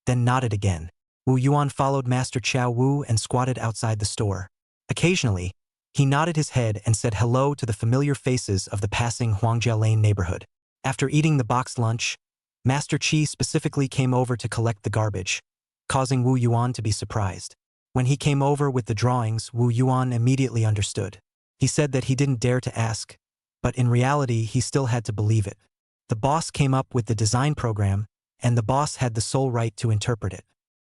then nodded again. Wu Yuan followed Master Chao Wu and squatted outside the store. Occasionally, he nodded his head and said hello to the familiar faces of the passing Huangjia Lane neighborhood. After eating the boxed lunch, Master Chi specifically came over to collect the garbage, causing Wu Yuan to be surprised. When he came over with the drawings, Wu Yuan immediately understood. He said that he didn't dare to ask, but in reality he still had to believe it. The boss came up with the design program, and the boss had the sole right to interpret it.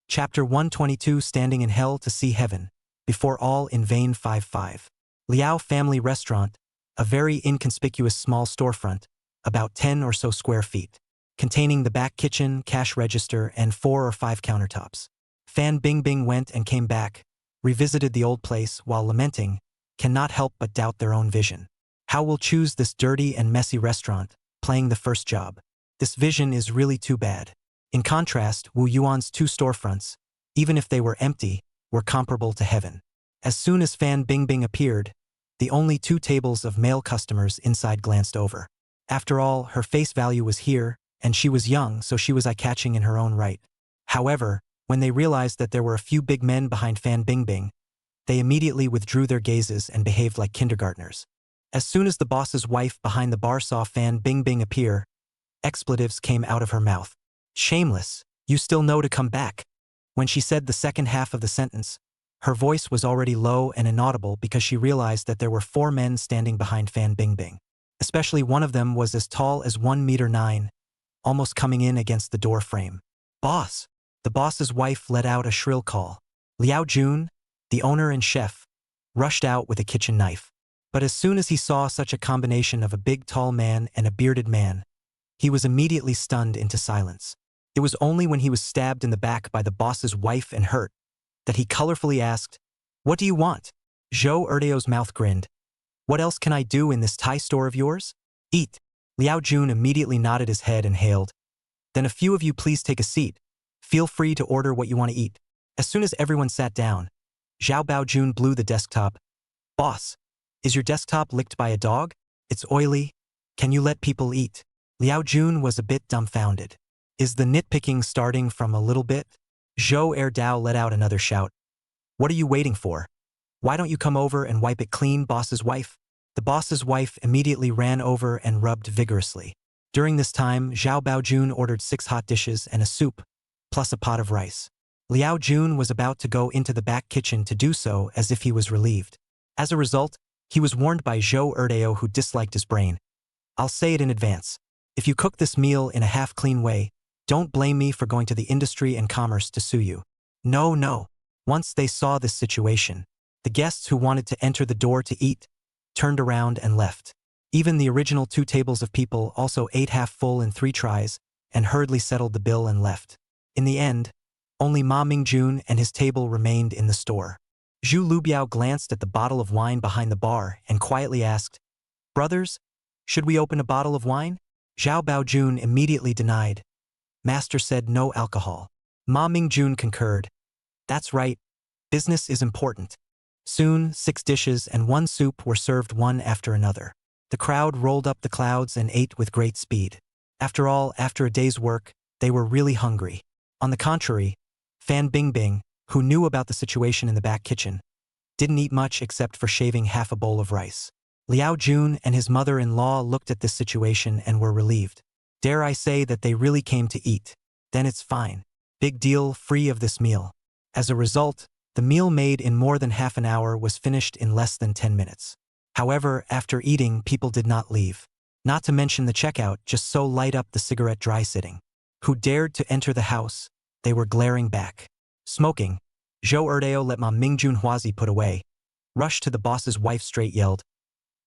Chapter 122, Standing in Hell to See Heaven. Before all in vain. 5-5. Liao Family Restaurant, a very inconspicuous small storefront, about 10 or so square feet, containing the back kitchen, cash register, and 4 or 5 countertops. Fan Bingbing went and came back, revisited the old place while lamenting, cannot help but doubt their own vision. How will choose this dirty and messy restaurant, playing the first job? This vision is really too bad. In contrast, Wu Yuan's 2 storefronts, even if they were empty, were comparable to heaven. As soon as Fan Bingbing appeared, the only 2 tables of male customers inside glanced over. After all, her face value was here, and she was young, so she was eye-catching in her own right. However, when they realized that there were a few big men behind Fan Bingbing, they immediately withdrew their gazes and behaved like kindergartners. As soon as the boss's wife behind the bar saw Fan Bingbing appear, expletives came out of her mouth. "Shameless, you still know to come back." When she said the second half of the sentence, her voice was already low and inaudible because she realized that there were 4 men standing behind Fan Bingbing. Especially one of them was as tall as 1.9 meters, almost coming in against the door frame. "Boss!" The boss's wife let out a shrill call. Liao Jun, the owner and chef, rushed out with a kitchen knife. But as soon as he saw such a combination of a big tall man and a bearded man, he was immediately stunned into silence. It was only when he was stabbed in the back by the boss's wife and hurt that he colorfully asked, "What do you want?" Zhou Erdeo's mouth grinned. "What else can I do in this Thai store of yours?" "Eat." Liao Jun immediately nodded his head and hailed, "Then a few of you please take a seat. Feel free to order what you want to eat." As soon as everyone sat down, Zhao Baojun blew the desktop. "Boss, is your desktop licked by a dog? It's oily. Can you let people eat?" Liao Jun was a bit dumbfounded. Is the nitpicking starting from a little bit? Zhou Erdao let out another shout. "What are you waiting for? Why don't you come over and wipe it clean, boss's wife?" The boss's wife immediately ran over and rubbed vigorously. During this time, Zhao Baojun ordered 6 hot dishes and a soup, plus a pot of rice. Liao Jun was about to go into the back kitchen to do so as if he was relieved. As a result, he was warned by Zhou Erdao, who disliked his brain. "I'll say it in advance. If you cook this meal in a half-clean way, don't blame me for going to the Industry and Commerce to sue you." No. Once they saw this situation, the guests who wanted to enter the door to eat turned around and left. Even the original 2 tables of people also ate half full in 3 tries and hurriedly settled the bill and left. In the end, only Ma Mingjun and his table remained in the store. Zhu Lubiao glanced at the bottle of wine behind the bar and quietly asked, "Brothers, should we open a bottle of wine?" Zhao Baojun immediately denied. Master said no alcohol. Ma Mingjun concurred. "That's right. Business is important." Soon, 6 dishes and 1 soup were served one after another. The crowd rolled up the clouds and ate with great speed. After all, after a day's work, they were really hungry. On the contrary, Fan Bingbing, who knew about the situation in the back kitchen, didn't eat much except for shaving half a bowl of rice. Liao Jun and his mother-in-law looked at this situation and were relieved. Dare I say that they really came to eat. Then it's fine. Big deal, free of this meal. As a result, the meal made in more than half an hour was finished in less than 10 minutes. However, after eating, people did not leave. Not to mention the checkout just so light up the cigarette dry sitting. Who dared to enter the house? They were glaring back. Smoking. Zhou Erdao let Ma Mingjun Huazi put away. Rushed to the boss's wife straight yelled,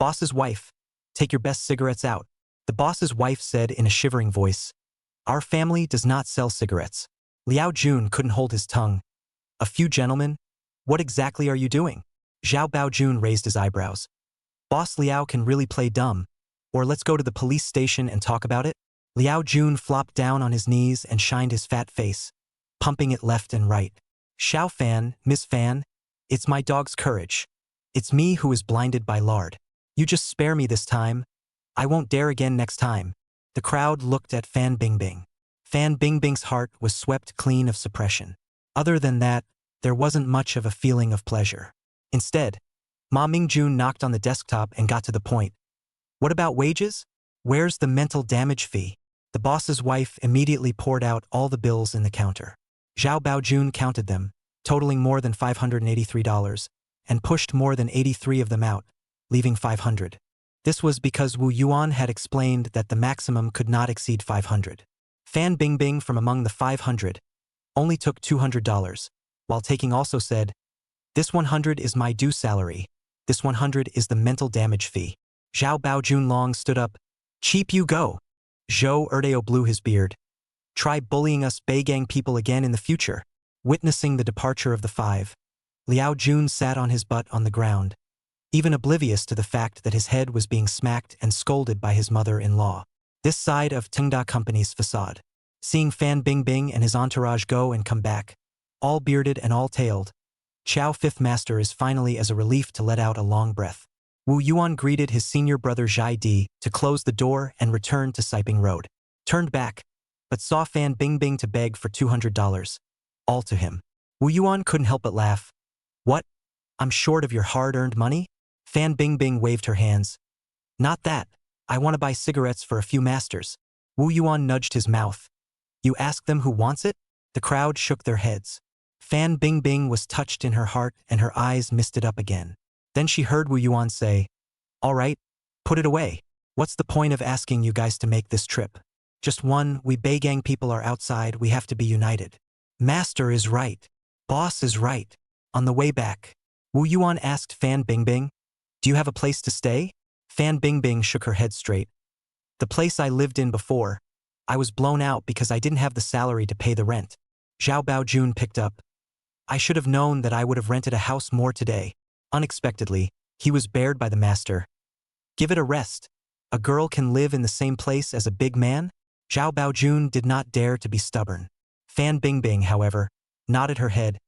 "Boss's wife, take your best cigarettes out." The boss's wife said in a shivering voice, "Our family does not sell cigarettes." Liao Jun couldn't hold his tongue. "A few gentlemen? What exactly are you doing?" Zhao Baojun raised his eyebrows. "Boss Liao can really play dumb. Or let's go to the police station and talk about it." Liao Jun flopped down on his knees and shined his fat face, pumping it left and right. "Xiao Fan, Miss Fan, it's my dog's courage. It's me who is blinded by lard. You just spare me this time. I won't dare again next time." The crowd looked at Fan Bingbing. Fan Bingbing's heart was swept clean of suppression. Other than that, there wasn't much of a feeling of pleasure. Instead, Ma Mingjun knocked on the desktop and got to the point. "What about wages? Where's the mental damage fee?" The boss's wife immediately poured out all the bills in the counter. Zhao Baojun counted them, totaling more than $583, and pushed more than 83 of them out, leaving 500. This was because Wu Yuan had explained that the maximum could not exceed 500. Fan Bingbing from among the 500 only took $200, while taking also said, "This 100 is my due salary. This 100 is the mental damage fee." Zhao Baojun Long stood up. "Cheap you go." Zhou Erdao blew his beard. "Try bullying us Beigang people again in the future." Witnessing the departure of the 5, Liao Jun sat on his butt on the ground, even oblivious to the fact that his head was being smacked and scolded by his mother-in-law. This side of Tengda Company's facade. Seeing Fan Bingbing and his entourage go and come back, all bearded and all tailed, Chao Fifth Master is finally as a relief to let out a long breath. Wu Yuan greeted his senior brother Zhai Di to close the door and return to Siping Road. Turned back, but saw Fan Bingbing to beg for $200. All to him. Wu Yuan couldn't help but laugh. "What? I'm short of your hard-earned money?" Fan Bingbing waved her hands. "Not that. I want to buy cigarettes for a few masters." Wu Yuan nudged his mouth. "You ask them who wants it?" The crowd shook their heads. Fan Bingbing was touched in her heart and her eyes misted up again. Then she heard Wu Yuan say, "All right, put it away. What's the point of asking you guys to make this trip? Just one, we Beigang people are outside, we have to be united." "Master is right. Boss is right." On the way back, Wu Yuan asked Fan Bingbing, Do you have a place to stay? Fan Bingbing shook her head straight. The place I lived in before. I was blown out because I didn't have the salary to pay the rent. Zhao Baojun picked up. I should have known that I would have rented a house more today. Unexpectedly, he was bared by the master. Give it a rest. A girl can live in the same place as a big man? Zhao Baojun did not dare to be stubborn. Fan Bingbing, however, nodded her head.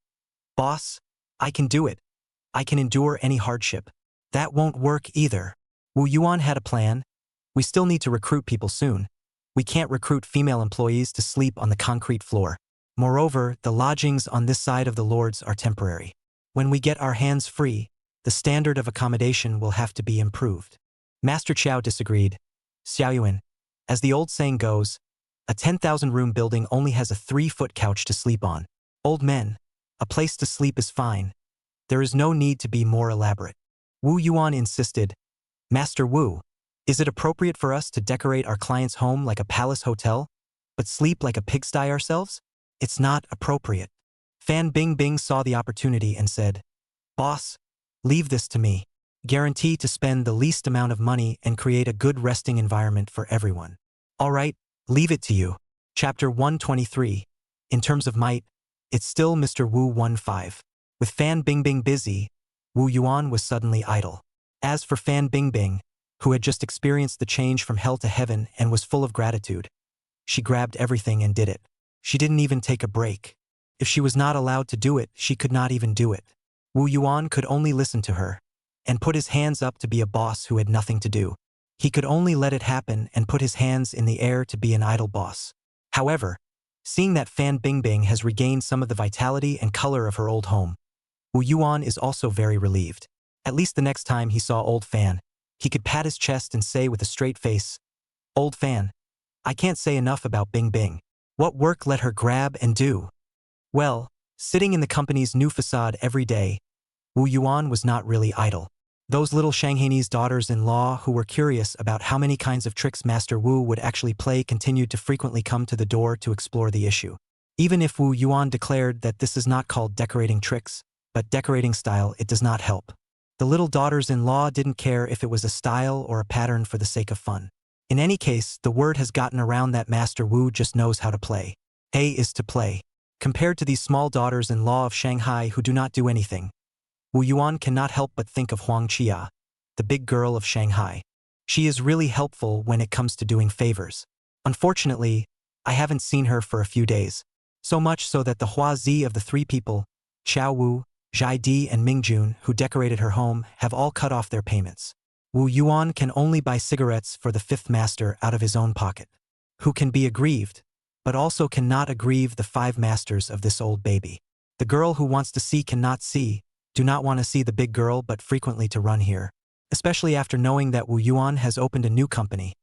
Boss, I can do it. I can endure any hardship. That won't work either. Wu Yuan had a plan. We still need to recruit people soon. We can't recruit female employees to sleep on the concrete floor. Moreover, the lodgings on this side of the Lords are temporary. When we get our hands free, the standard of accommodation will have to be improved. Master Qiao disagreed. Xiaoyuan, as the old saying goes, a 10,000-room building only has a 3-foot couch to sleep on. Old men, a place to sleep is fine. There is no need to be more elaborate. Wu Yuan insisted. Master Wu, is it appropriate for us to decorate our client's home like a palace hotel, but sleep like a pigsty ourselves? It's not appropriate. Fan Bingbing saw the opportunity and said, Boss, leave this to me. Guarantee to spend the least amount of money and create a good resting environment for everyone. All right, leave it to you. Chapter 123. In terms of might, it's still Mr. Wu 15. With Fan Bingbing busy, Wu Yuan was suddenly idle. As for Fan Bingbing, who had just experienced the change from hell to heaven and was full of gratitude, she grabbed everything and did it. She didn't even take a break. If she was not allowed to do it, she could not even do it. Wu Yuan could only listen to her and put his hands up to be a boss who had nothing to do. He could only let it happen and put his hands in the air to be an idle boss. However, seeing that Fan Bingbing has regained some of the vitality and color of her old home, Wu Yuan is also very relieved. At least the next time he saw old Fan, he could pat his chest and say with a straight face, Old Fan, I can't say enough about Bingbing. What work let her grab and do? Well, sitting in the company's new facade every day, Wu Yuan was not really idle. Those little Shanghainese daughters-in-law who were curious about how many kinds of tricks Master Wu would actually play continued to frequently come to the door to explore the issue. Even if Wu Yuan declared that this is not called decorating tricks, but decorating style, it does not help. The little daughters-in-law didn't care if it was a style or a pattern for the sake of fun. In any case, the word has gotten around that Master Wu just knows how to play. A is to play. Compared to these small daughters-in-law of Shanghai who do not do anything, Wu Yuan cannot help but think of Huang Qia, the big girl of Shanghai. She is really helpful when it comes to doing favors. Unfortunately, I haven't seen her for a few days. So much so that the Huazi of the 3 people, Xiao Wu, Zhai Di and Mingjun, who decorated her home, have all cut off their payments. Wu Yuan can only buy cigarettes for the 5th master out of his own pocket, who can be aggrieved, but also cannot aggrieve the 5 masters of this old baby. The girl who wants to see cannot see, do not want to see the big girl but frequently to run here, especially after knowing that Wu Yuan has opened a new company.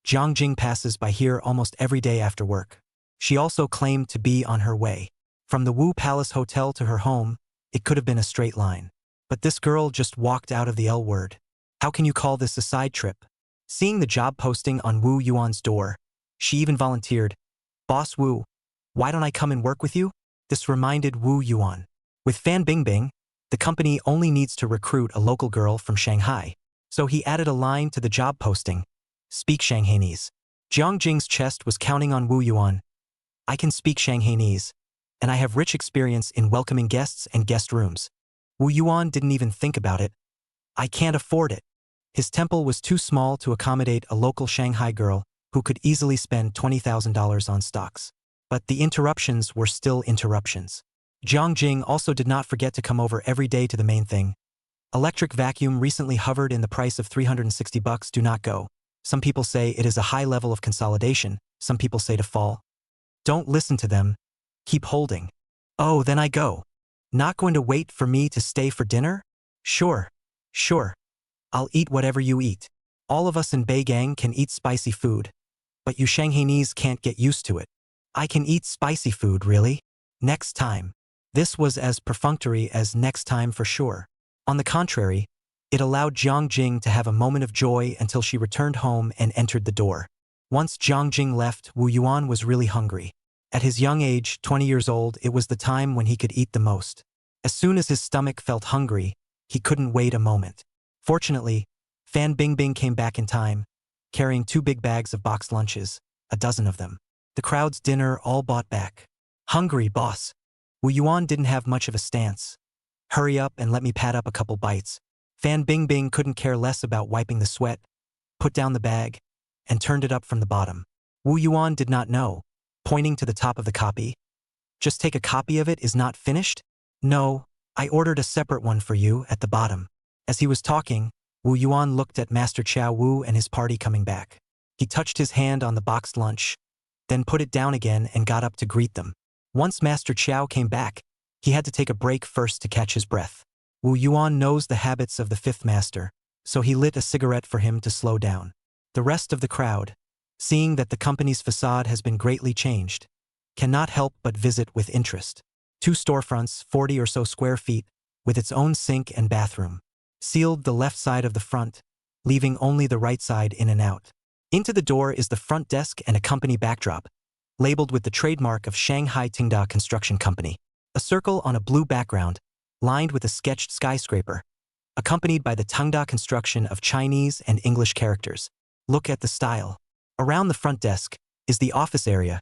Jiang Jing passes by here almost every day after work. She also claimed to be on her way. From the Wu Palace Hotel to her home, it could have been a straight line. But this girl just walked out of the L word. How can you call this a side trip? Seeing the job posting on Wu Yuan's door, she even volunteered, Boss Wu, why don't I come and work with you? This reminded Wu Yuan. With Fan Bingbing, the company only needs to recruit a local girl from Shanghai. So he added a line to the job posting. Speak Shanghainese. Jiang Jing's chest was counting on Wu Yuan. I can speak Shanghainese, and I have rich experience in welcoming guests and guest rooms. Wu Yuan didn't even think about it. I can't afford it. His temple was too small to accommodate a local Shanghai girl who could easily spend $20,000 on stocks. But the interruptions were still interruptions. Jiang Jing also did not forget to come over every day to the main thing. Electric vacuum recently hovered in the price of $360. Do not go. Some people say it is a high level of consolidation. Some people say to fall. Don't listen to them. Keep holding. Oh, then I go. Not going to wait for me to stay for dinner? Sure. I'll eat whatever you eat. All of us in Beigang can eat spicy food. But you Shanghainese can't get used to it. I can eat spicy food, really? Next time. This was as perfunctory as next time for sure. On the contrary, it allowed Jiang Jing to have a moment of joy until she returned home and entered the door. Once Jiang Jing left, Wu Yuan was really hungry. At his young age, 20 years old, it was the time when he could eat the most. As soon as his stomach felt hungry, he couldn't wait a moment. Fortunately, Fan Bingbing came back in time, carrying 2 big bags of boxed lunches, a dozen of them. The crowd's dinner all bought back. Hungry, boss. Wu Yuan didn't have much of a stance. Hurry up and let me pat up a couple bites. Fan Bingbing couldn't care less about wiping the sweat, put down the bag, and turned it up from the bottom. Wu Yuan did not know, pointing to the top of the copy. Just take a copy of it is not finished? No, I ordered a separate one for you at the bottom. As he was talking, Wu Yuan looked at Master Chow Wu and his party coming back. He touched his hand on the boxed lunch, then put it down again and got up to greet them. Once Master Chow came back, he had to take a break first to catch his breath. Wu Yuan knows the habits of the 5th master, so he lit a cigarette for him to slow down. The rest of the crowd, seeing that the company's facade has been greatly changed, cannot help but visit with interest. 2 storefronts, 40 or so square feet, with its own sink and bathroom, sealed the left side of the front, leaving only the right side in and out. Into the door is the front desk and a company backdrop, labeled with the trademark of Shanghai Tingda Construction Company. A circle on a blue background, lined with a sketched skyscraper, accompanied by the Tangda construction of Chinese and English characters. Look at the style. Around the front desk is the office area,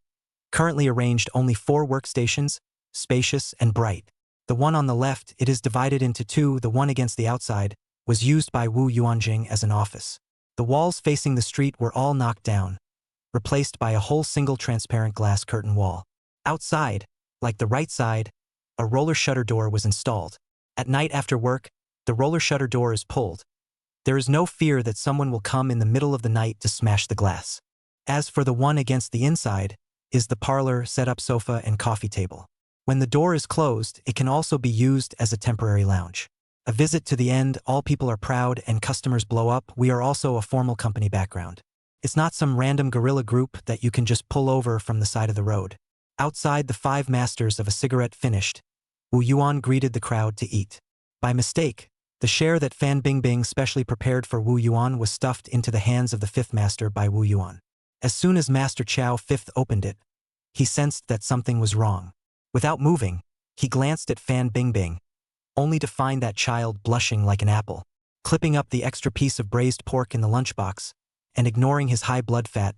currently arranged only 4 workstations, spacious and bright. The one on the left, it is divided into 2, the one against the outside, was used by Wu Yuanjing as an office. The walls facing the street were all knocked down, replaced by a whole single transparent glass curtain wall. Outside, like the right side, a roller shutter door was installed. At night after work, the roller shutter door is pulled. There is no fear that someone will come in the middle of the night to smash the glass. As for the one against the inside, is the parlor, set-up sofa and coffee table. When the door is closed, it can also be used as a temporary lounge. A visit to the end, all people are proud and customers blow up. We are also a formal company background. It's not some random guerrilla group that you can just pull over from the side of the road. Outside, the 5 masters of a cigarette finished, Wu Yuan greeted the crowd to eat. By mistake, the share that Fan Bingbing specially prepared for Wu Yuan was stuffed into the hands of the 5th master by Wu Yuan. As soon as Master Chow 5th opened it, he sensed that something was wrong. Without moving, he glanced at Fan Bingbing, only to find that child blushing like an apple. Clipping up the extra piece of braised pork in the lunchbox, and ignoring his high blood fat,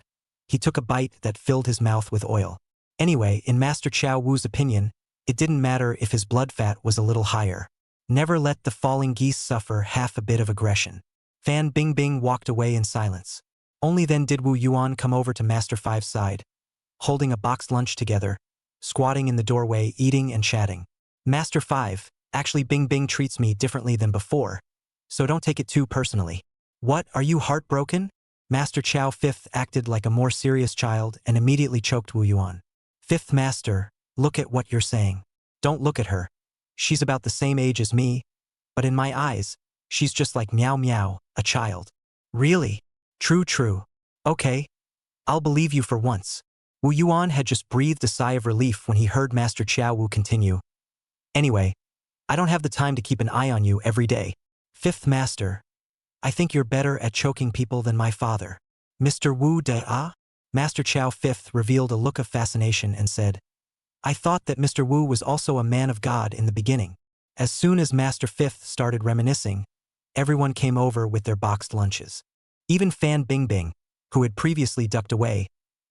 he took a bite that filled his mouth with oil. Anyway, in Master Chow Wu's opinion, it didn't matter if his blood fat was a little higher. Never let the falling geese suffer half a bit of aggression. Fan Bingbing walked away in silence. Only then did Wu Yuan come over to Master 5's side, holding a boxed lunch together, squatting in the doorway, eating and chatting. Master 5, actually Bingbing treats me differently than before, so don't take it too personally. What, are you heartbroken? Master Chow 5th acted like a more serious child and immediately choked Wu Yuan. 5th master, look at what you're saying. Don't look at her. She's about the same age as me, but in my eyes, she's just like Meow Meow, a child. Really? True. Okay. I'll believe you for once. Wu Yuan had just breathed a sigh of relief when he heard Master Chow Wu continue. Anyway, I don't have the time to keep an eye on you every day. 5th master, I think you're better at choking people than my father. Mr. Wu De-ah? Master Chow 5th revealed a look of fascination and said, I thought that Mr. Wu was also a man of God in the beginning. As soon as Master 5th started reminiscing, everyone came over with their boxed lunches. Even Fan Bingbing, who had previously ducked away,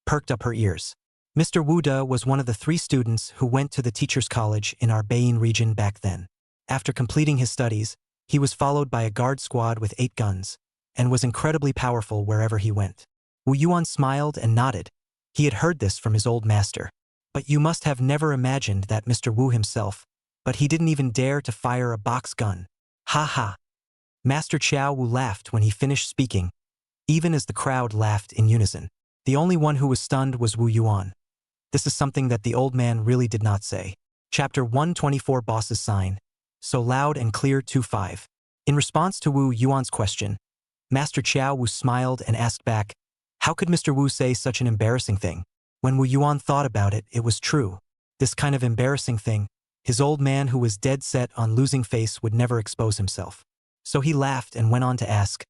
perked up her ears. Mr. Wu De was one of the 3 students who went to the teacher's college in our Beiying region back then. After completing his studies, he was followed by a guard squad with 8 guns, and was incredibly powerful wherever he went. Wu Yuan smiled and nodded. He had heard this from his old master. But you must have never imagined that Mr. Wu himself, but he didn't even dare to fire a box gun. Ha ha. Master Chow Wu laughed when he finished speaking, even as the crowd laughed in unison. The only one who was stunned was Wu Yuan. This is something that the old man really did not say. Chapter 124 Boss's Sign. So loud and clear 2-5. In response to Wu Yuan's question, Master Chow Wu smiled and asked back, how could Mr. Wu say such an embarrassing thing? When Wu Yuan thought about it, it was true. This kind of embarrassing thing, his old man who was dead set on losing face would never expose himself. So he laughed and went on to ask,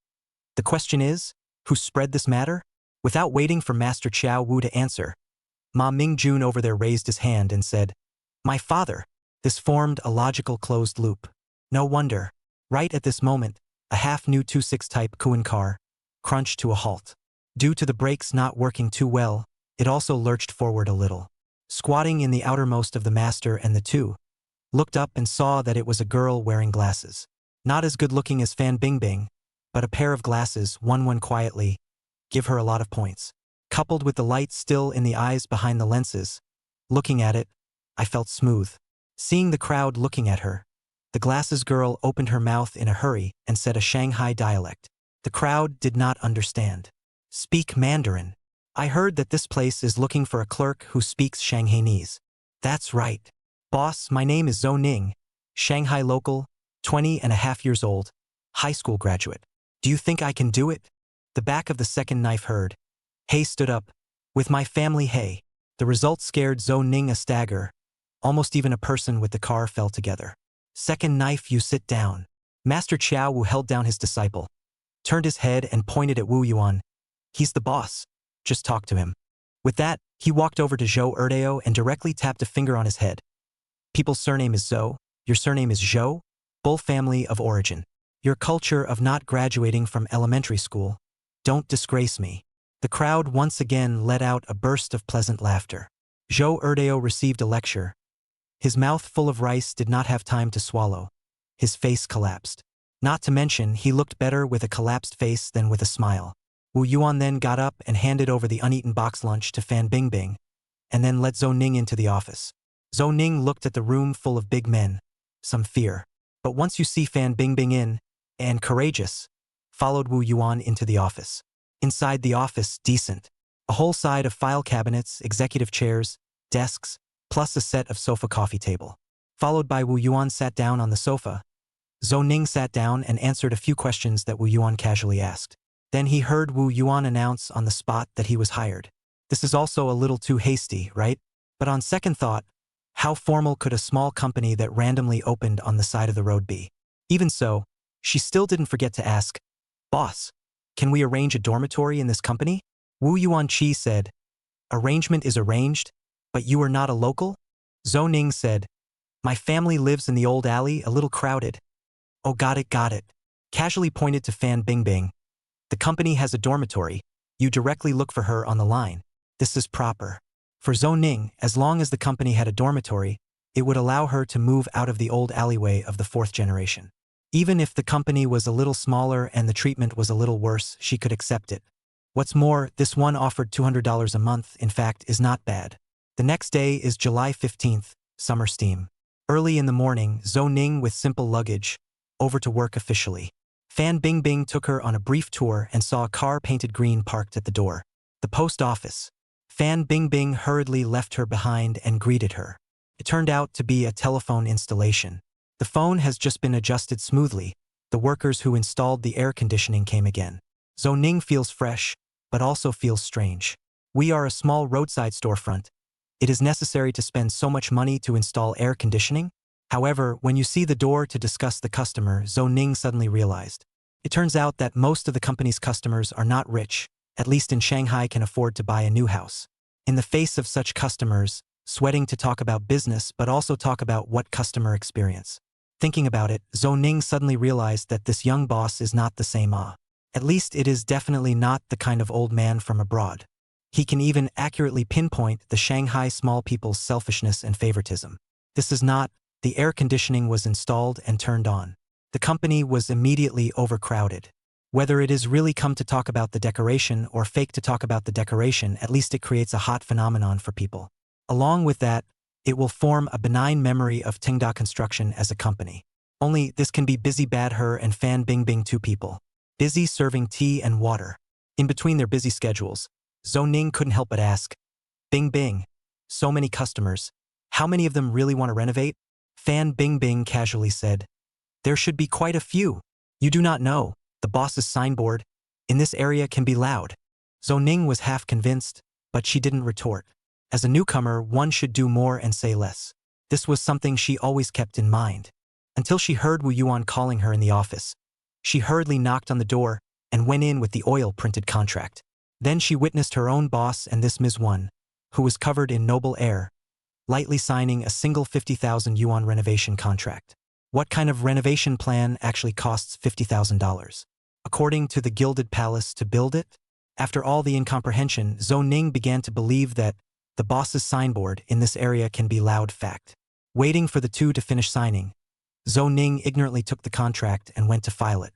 the question is, who spread this matter? Without waiting for Master Chow Wu to answer, Ma Mingjun over there raised his hand and said, my father. This formed a logical closed loop. No wonder. Right at this moment, a half-new 2.6 type Kuan car, crunched to a halt. Due to the brakes not working too well, it also lurched forward a little. Squatting in the outermost of the master and the two, looked up and saw that it was a girl wearing glasses. Not as good-looking as Fan Bingbing, but a pair of glasses, one quietly, give her a lot of points. Coupled with the light still in the eyes behind the lenses, looking at it, I felt smooth. Seeing the crowd looking at her, the glasses girl opened her mouth in a hurry and said a Shanghai dialect. The crowd did not understand. Speak Mandarin. I heard that this place is looking for a clerk who speaks Shanghainese. That's right. Boss, my name is Zhou Ning, Shanghai local, 20.5 years old, high school graduate. Do you think I can do it? The back of the second knife heard. Hey stood up. With my family, hey. The result scared Zhou Ning a stagger. Almost even a person with the car fell together. Second knife, you sit down. Master Qiao Wu held down his disciple, turned his head and pointed at Wu Yuan. He's the boss. Just talk to him. With that, he walked over to Zhou Erdeo and directly tapped a finger on his head. People's surname is Zhou, your surname is Zhou, Bull family of origin. Your culture of not graduating from elementary school. Don't disgrace me. The crowd once again let out a burst of pleasant laughter. Zhou Erdeo received a lecture. His mouth full of rice did not have time to swallow. His face collapsed. Not to mention, he looked better with a collapsed face than with a smile. Wu Yuan then got up and handed over the uneaten box lunch to Fan Bingbing, and then let Zhou Ning into the office. Zhou Ning looked at the room full of big men, some fear. But once you see Fan Bingbing in, and courageous, followed Wu Yuan into the office. Inside the office, decent. A whole side of file cabinets, executive chairs, desks, plus a set of sofa coffee table. Followed by Wu Yuan sat down on the sofa. Zhou Ning sat down and answered a few questions that Wu Yuan casually asked. Then he heard Wu Yuan announce on the spot that he was hired. This is also a little too hasty, right? But on second thought, how formal could a small company that randomly opened on the side of the road be? Even so, she still didn't forget to ask, Boss, can we arrange a dormitory in this company? Wu Yuanqi said, Arrangement is arranged, but you are not a local? Zhou Ning said, My family lives in the old alley, a little crowded. Oh, got it. Casually pointed to Fan Bingbing. The company has a dormitory. You directly look for her on the line. This is proper. For Zhou Ning, as long as the company had a dormitory, it would allow her to move out of the old alleyway of the fourth generation. Even if the company was a little smaller and the treatment was a little worse, she could accept it. What's more, this one offered $200 a month, in fact, is not bad. The next day is July 15th, summer steam. Early in the morning, Zhou Ning with simple luggage, over to work officially. Fan Bingbing took her on a brief tour and saw a car painted green parked at the door. The post office. Fan Bingbing hurriedly left her behind and greeted her. It turned out to be a telephone installation. The phone has just been adjusted smoothly. The workers who installed the air conditioning came again. Zhou Ning feels fresh, but also feels strange. We are a small roadside storefront. It is necessary to spend so much money to install air conditioning? However, when you see the door to discuss the customer, Zhou Ning suddenly realized. It turns out that most of the company's customers are not rich, at least in Shanghai can afford to buy a new house. In the face of such customers, sweating to talk about business but also talk about what customer experience. Thinking about it, Zhou Ning suddenly realized that this young boss is not the same At least it is definitely not the kind of old man from abroad. He can even accurately pinpoint the Shanghai small people's selfishness and favoritism. This is not. The air conditioning was installed and turned on. The company was immediately overcrowded. Whether it is really come to talk about the decoration or fake to talk about the decoration, at least it creates a hot phenomenon for people. Along with that, it will form a benign memory of Tingda Construction as a company. Only this can be busy bad her and Fan Bingbing, two people. Busy serving tea and water. In between their busy schedules, Zhou Ning couldn't help but ask, Bingbing, so many customers. How many of them really want to renovate? Fan Bingbing casually said, There should be quite a few. You do not know. The boss's signboard in this area can be loud. Zhou Ning was half convinced, but she didn't retort. As a newcomer, one should do more and say less. This was something she always kept in mind. Until she heard Wu Yuan calling her in the office. She hurriedly knocked on the door and went in with the oil-printed contract. Then she witnessed her own boss and this Ms. Wan, who was covered in noble air, lightly signing a single 50,000 yuan renovation contract. What kind of renovation plan actually costs $50,000? According to the Gilded Palace to build it? After all the incomprehension, Zhou Ning began to believe that the boss's signboard in this area can be loud fact. Waiting for the two to finish signing, Zhou Ning ignorantly took the contract and went to file it.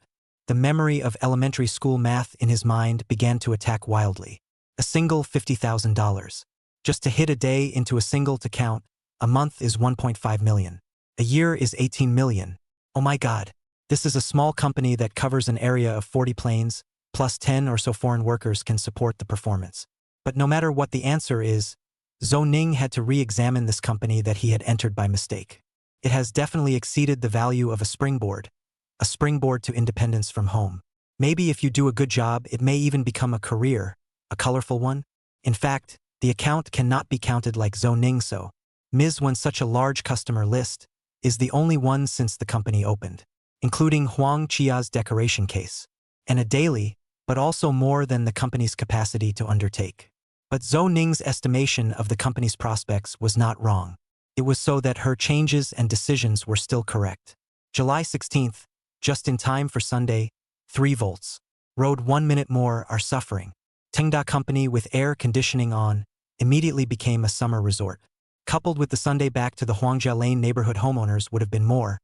The memory of elementary school math in his mind began to attack wildly. A single $50,000. Just to hit a day into a single to count, a month is 1.5 million. A year is 18 million. Oh my god. This is a small company that covers an area of 40 planes, plus 10 or so foreign workers can support the performance. But no matter what the answer is, Zhou Ning had to re-examine this company that he had entered by mistake. It has definitely exceeded the value of a springboard to independence from home. Maybe if you do a good job, it may even become a career, a colorful one. In fact, the account cannot be counted like Zhou Ning so. Ms. when such a large customer list is the only one since the company opened, including Huang Chia's decoration case, and a daily, but also more than the company's capacity to undertake. But Zhou Ning's estimation of the company's prospects was not wrong. It was so that her changes and decisions were still correct. July 16th, just in time for Sunday, 3 volts. Road 1 minute more are suffering. Tengda company with air conditioning on immediately became a summer resort. Coupled with the Sunday back to the Huangjia Lane neighborhood homeowners would have been more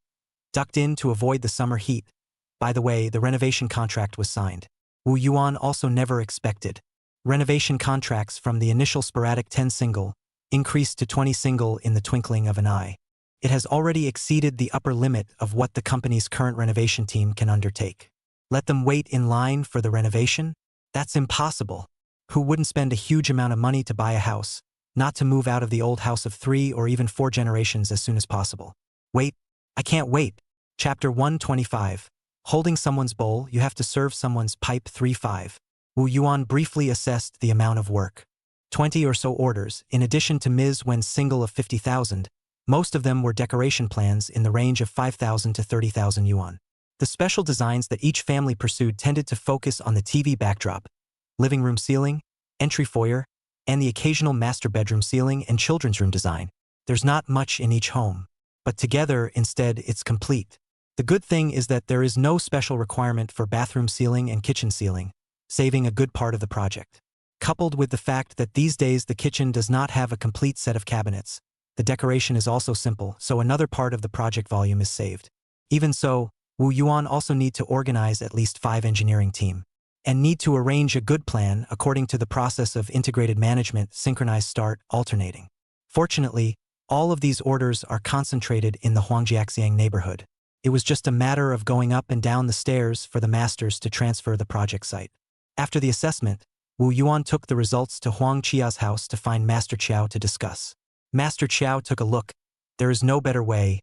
ducked in to avoid the summer heat. By the way, the renovation contract was signed. Wu Yuan also never expected. Renovation contracts from the initial sporadic 10 single increased to 20 single in the twinkling of an eye. It has already exceeded the upper limit of what the company's current renovation team can undertake. Let them wait in line for the renovation? That's impossible. Who wouldn't spend a huge amount of money to buy a house, not to move out of the old house of 3 or even 4 generations as soon as possible? Wait, I can't wait. Chapter 125. Holding someone's bowl, you have to serve someone's pipe 3-5. Wu Yuan briefly assessed the amount of work. 20 or so orders, in addition to Ms. Wen's single of 50,000, most of them were decoration plans in the range of 5,000 to 30,000 yuan. The special designs that each family pursued tended to focus on the TV backdrop, living room ceiling, entry foyer, and the occasional master bedroom ceiling and children's room design. There's not much in each home, but together, instead, it's complete. The good thing is that there is no special requirement for bathroom ceiling and kitchen ceiling, saving a good part of the project. Coupled with the fact that these days the kitchen does not have a complete set of cabinets, the decoration is also simple, so another part of the project volume is saved. Even so, Wu Yuan also need to organize at least 5 engineering team, and need to arrange a good plan according to the process of integrated management, synchronized start, alternating. Fortunately, all of these orders are concentrated in the Huangjiaxiang neighborhood. It was just a matter of going up and down the stairs for the masters to transfer the project site. After the assessment, Wu Yuan took the results to Huang Chia's house to find Master Qiao to discuss. Master Qiao took a look. There is no better way.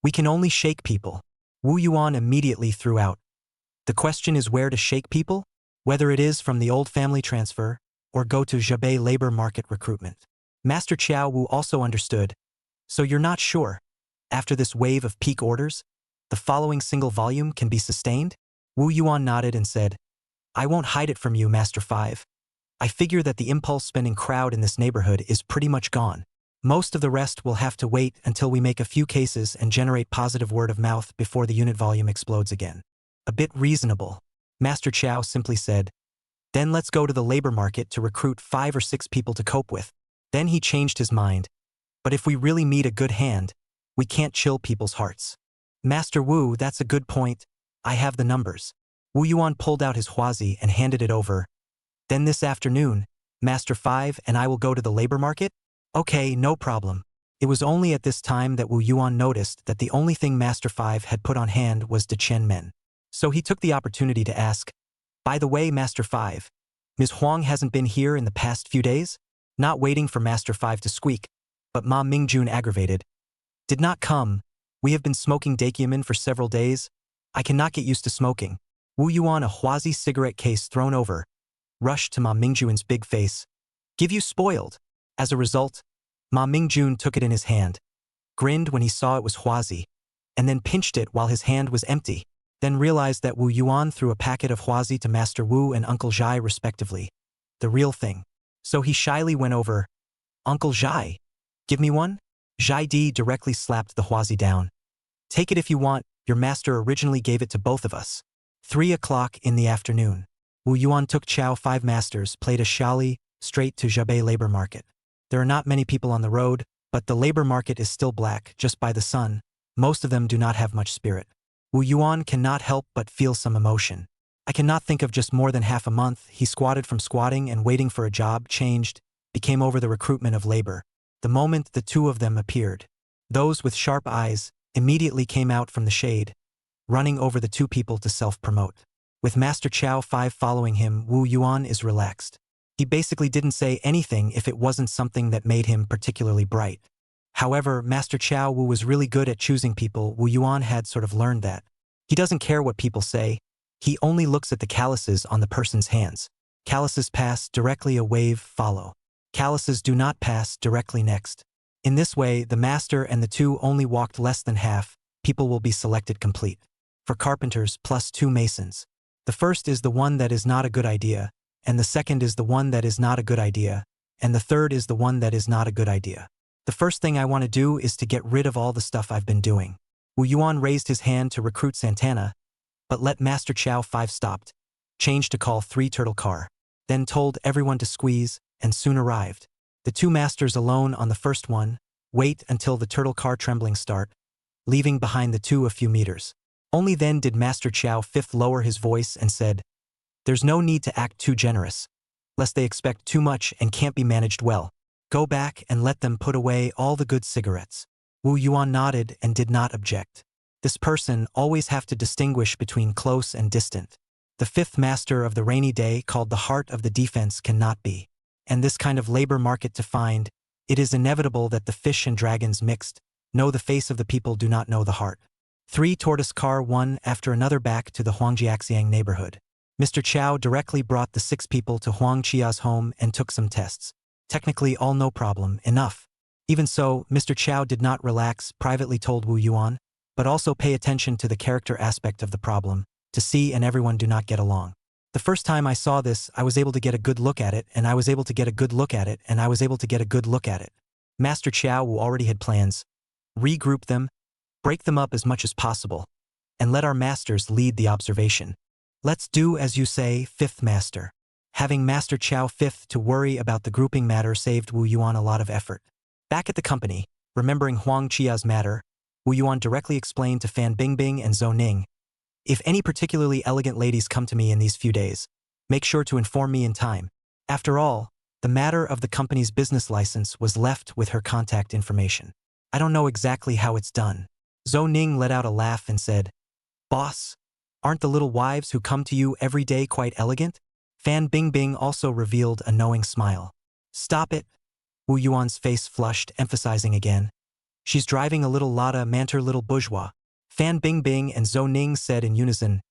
We can only shake people. Wu Yuan immediately threw out. The question is where to shake people? Whether it is from the old family transfer, or go to Jabei labor market recruitment. Master Qiao Wu also understood. So you're not sure? After this wave of peak orders, the following single volume can be sustained? Wu Yuan nodded and said, I won't hide it from you, Master 5. I figure that the impulse spending crowd in this neighborhood is pretty much gone. Most of the rest will have to wait until we make a few cases and generate positive word of mouth before the unit volume explodes again. A bit reasonable. Master Qiao simply said, then let's go to the labor market to recruit 5 or 6 people to cope with. Then he changed his mind. But if we really meet a good hand, we can't chill people's hearts. Master Wu, that's a good point. I have the numbers. Wu Yuan pulled out his huazi and handed it over. Then this afternoon, Master 5 and I will go to the labor market? Okay, no problem. It was only at this time that Wu Yuan noticed that the only thing Master 5 had put on hand was De Chen Men. So he took the opportunity to ask, by the way, Master 5, Ms. Huang hasn't been here in the past few days? Not waiting for Master 5 to squeak, but Ma Mingjun aggravated. Did not come. We have been smoking Dakiamin for several days. I cannot get used to smoking. Wu Yuan, a huazi cigarette case thrown over, rushed to Ma Mingjun's big face. Give you spoiled. As a result, Ma Mingjun took it in his hand, grinned when he saw it was huazi, and then pinched it while his hand was empty, then realized that Wu Yuan threw a packet of huazi to Master Wu and Uncle Zhai respectively. The real thing. So he shyly went over. Uncle Zhai, give me one? Zhai Di directly slapped the huazi down. Take it if you want, your master originally gave it to both of us. 3 o'clock in the afternoon. Wu Yuan took Chow 5 masters, played a shali, straight to Jabei labor market. There are not many people on the road, but the labor market is still black, just by the sun. Most of them do not have much spirit. Wu Yuan cannot help but feel some emotion. I cannot think of just more than half a month, he squatted from squatting and waiting for a job, changed, became over the recruitment of labor. The moment the two of them appeared, those with sharp eyes immediately came out from the shade, running over the two people to self-promote. With Master Chow 5 following him, Wu Yuan is relaxed. He basically didn't say anything if it wasn't something that made him particularly bright. However, Master Chow Wu was really good at choosing people. Wu Yuan had sort of learned that. He doesn't care what people say. He only looks at the calluses on the person's hands. Calluses pass directly, a wave follow. Calluses do not pass directly next. In this way, the master and the two only walked less than half. People will be selected complete. For carpenters, plus 2 masons. The first is the one that is not a good idea, and the second is the one that is not a good idea, and the third is the one that is not a good idea. The first thing I want to do is to get rid of all the stuff I've been doing. Wu Yuan raised his hand to recruit Santana, but let Master Chow 5 stopped, changed to call 3 turtle car, then told everyone to squeeze, and soon arrived. The 2 masters alone on the first one, wait until the turtle car trembling start, leaving behind the 2 a few meters. Only then did Master Chow 5 lower his voice and said, "There's no need to act too generous, lest they expect too much and can't be managed well. Go back and let them put away all the good cigarettes." Wu Yuan nodded and did not object. This person always have to distinguish between close and distant. The 5th master of the rainy day, called the heart of the defense, cannot be. And this kind of labor market to find, it is inevitable that the fish and dragons mixed, know the face of the people, do not know the heart. 3 tortoise car one after another back to the Huangjiaxiang neighborhood. Mr. Chow directly brought the 6 people to Huang Chia's home and took some tests. Technically all no problem, enough. Even so, Mr. Chow did not relax, privately told Wu Yuan, but also pay attention to the character aspect of the problem, to see and everyone do not get along. The first time I saw this, I was able to get a good look at it, and I was able to get a good look at it, and I was able to get a good look at it. Master Chow Wu already had plans. Regroup them, break them up as much as possible, and let our masters lead the observation. Let's do as you say, 5th master. Having Master Chow 5 to worry about the grouping matter saved Wu Yuan a lot of effort. Back at the company, remembering Huang Chia's matter, Wu Yuan directly explained to Fan Bingbing and Zhou Ning, "If any particularly elegant ladies come to me in these few days, make sure to inform me in time." After all, the matter of the company's business license was left with her contact information. I don't know exactly how it's done. Zhou Ning let out a laugh and said, "Boss, aren't the little wives who come to you every day quite elegant?" Fan Bingbing also revealed a knowing smile. "Stop it." Wu Yuan's face flushed, emphasizing again, "She's driving a little Lada Manter little bourgeois." Fan Bingbing and Zhou Ning said in unison,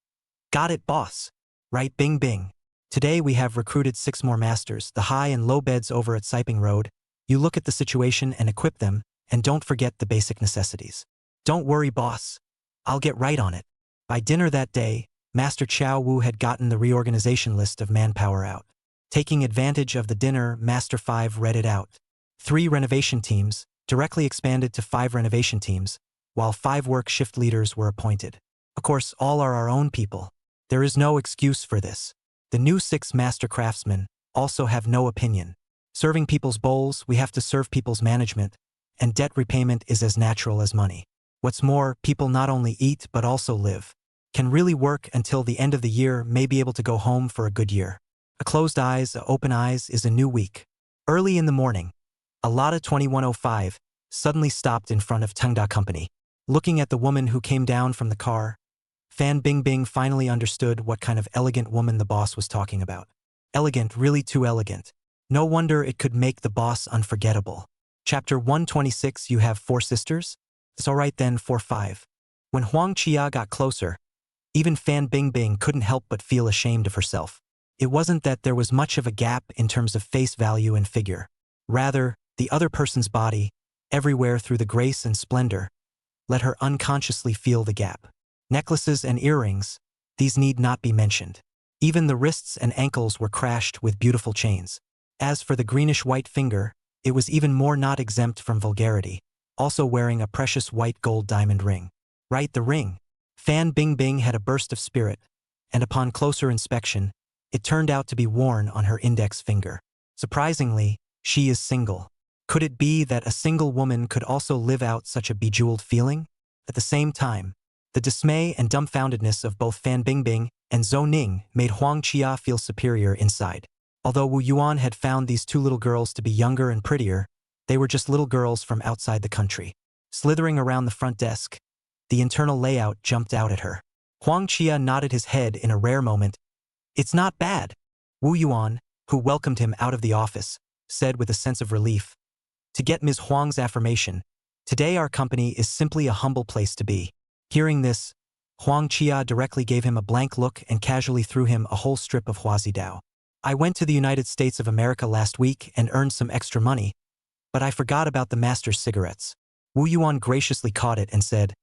"Got it, boss. Right, Bingbing. Today we have recruited 6 more masters, the high and low beds over at Siping Road. You look at the situation and equip them, and don't forget the basic necessities." "Don't worry, boss. I'll get right on it." By dinner that day, Master Chow Wu had gotten the reorganization list of manpower out. Taking advantage of the dinner, Master 5 read it out. 3 renovation teams, directly expanded to 5 renovation teams, while 5 work shift leaders were appointed. Of course, all are our own people. There is no excuse for this. The new 6 master craftsmen also have no opinion. Serving people's bowls, we have to serve people's management, and debt repayment is as natural as money. What's more, people not only eat but also live. Can really work until the end of the year, may be able to go home for a good year. A closed eyes, a open eyes is a new week. Early in the morning, a Lada 2105 suddenly stopped in front of Tengda Company. Looking at the woman who came down from the car, Fan Bingbing finally understood what kind of elegant woman the boss was talking about. Elegant, really too elegant. No wonder it could make the boss unforgettable. Chapter 126. You have 4 sisters? It's alright then, 4-5. When Huang Chia got closer, even Fan Bingbing couldn't help but feel ashamed of herself. It wasn't that there was much of a gap in terms of face value and figure. Rather, the other person's body, everywhere through the grace and splendor, let her unconsciously feel the gap. Necklaces and earrings, these need not be mentioned. Even the wrists and ankles were crashed with beautiful chains. As for the greenish-white finger, it was even more not exempt from vulgarity, also wearing a precious white gold diamond ring. Right, the ring. Fan Bingbing had a burst of spirit, and upon closer inspection, it turned out to be worn on her index finger. Surprisingly, she is single. Could it be that a single woman could also live out such a bejeweled feeling? At the same time, the dismay and dumbfoundedness of both Fan Bingbing and Zhou Ning made Huang Qia feel superior inside. Although Wu Yuan had found these two little girls to be younger and prettier, they were just little girls from outside the country. Slithering around the front desk, the internal layout jumped out at her. Huang Qia nodded his head in a rare moment. It's not bad. Wu Yuan, who welcomed him out of the office, said with a sense of relief. To get Ms. Huang's affirmation, today our company is simply a humble place to be. Hearing this, Huang Qia directly gave him a blank look and casually threw him a whole strip of huazidao. I went to the United States of America last week and earned some extra money, but I forgot about the master's cigarettes. Wu Yuan graciously caught it and said,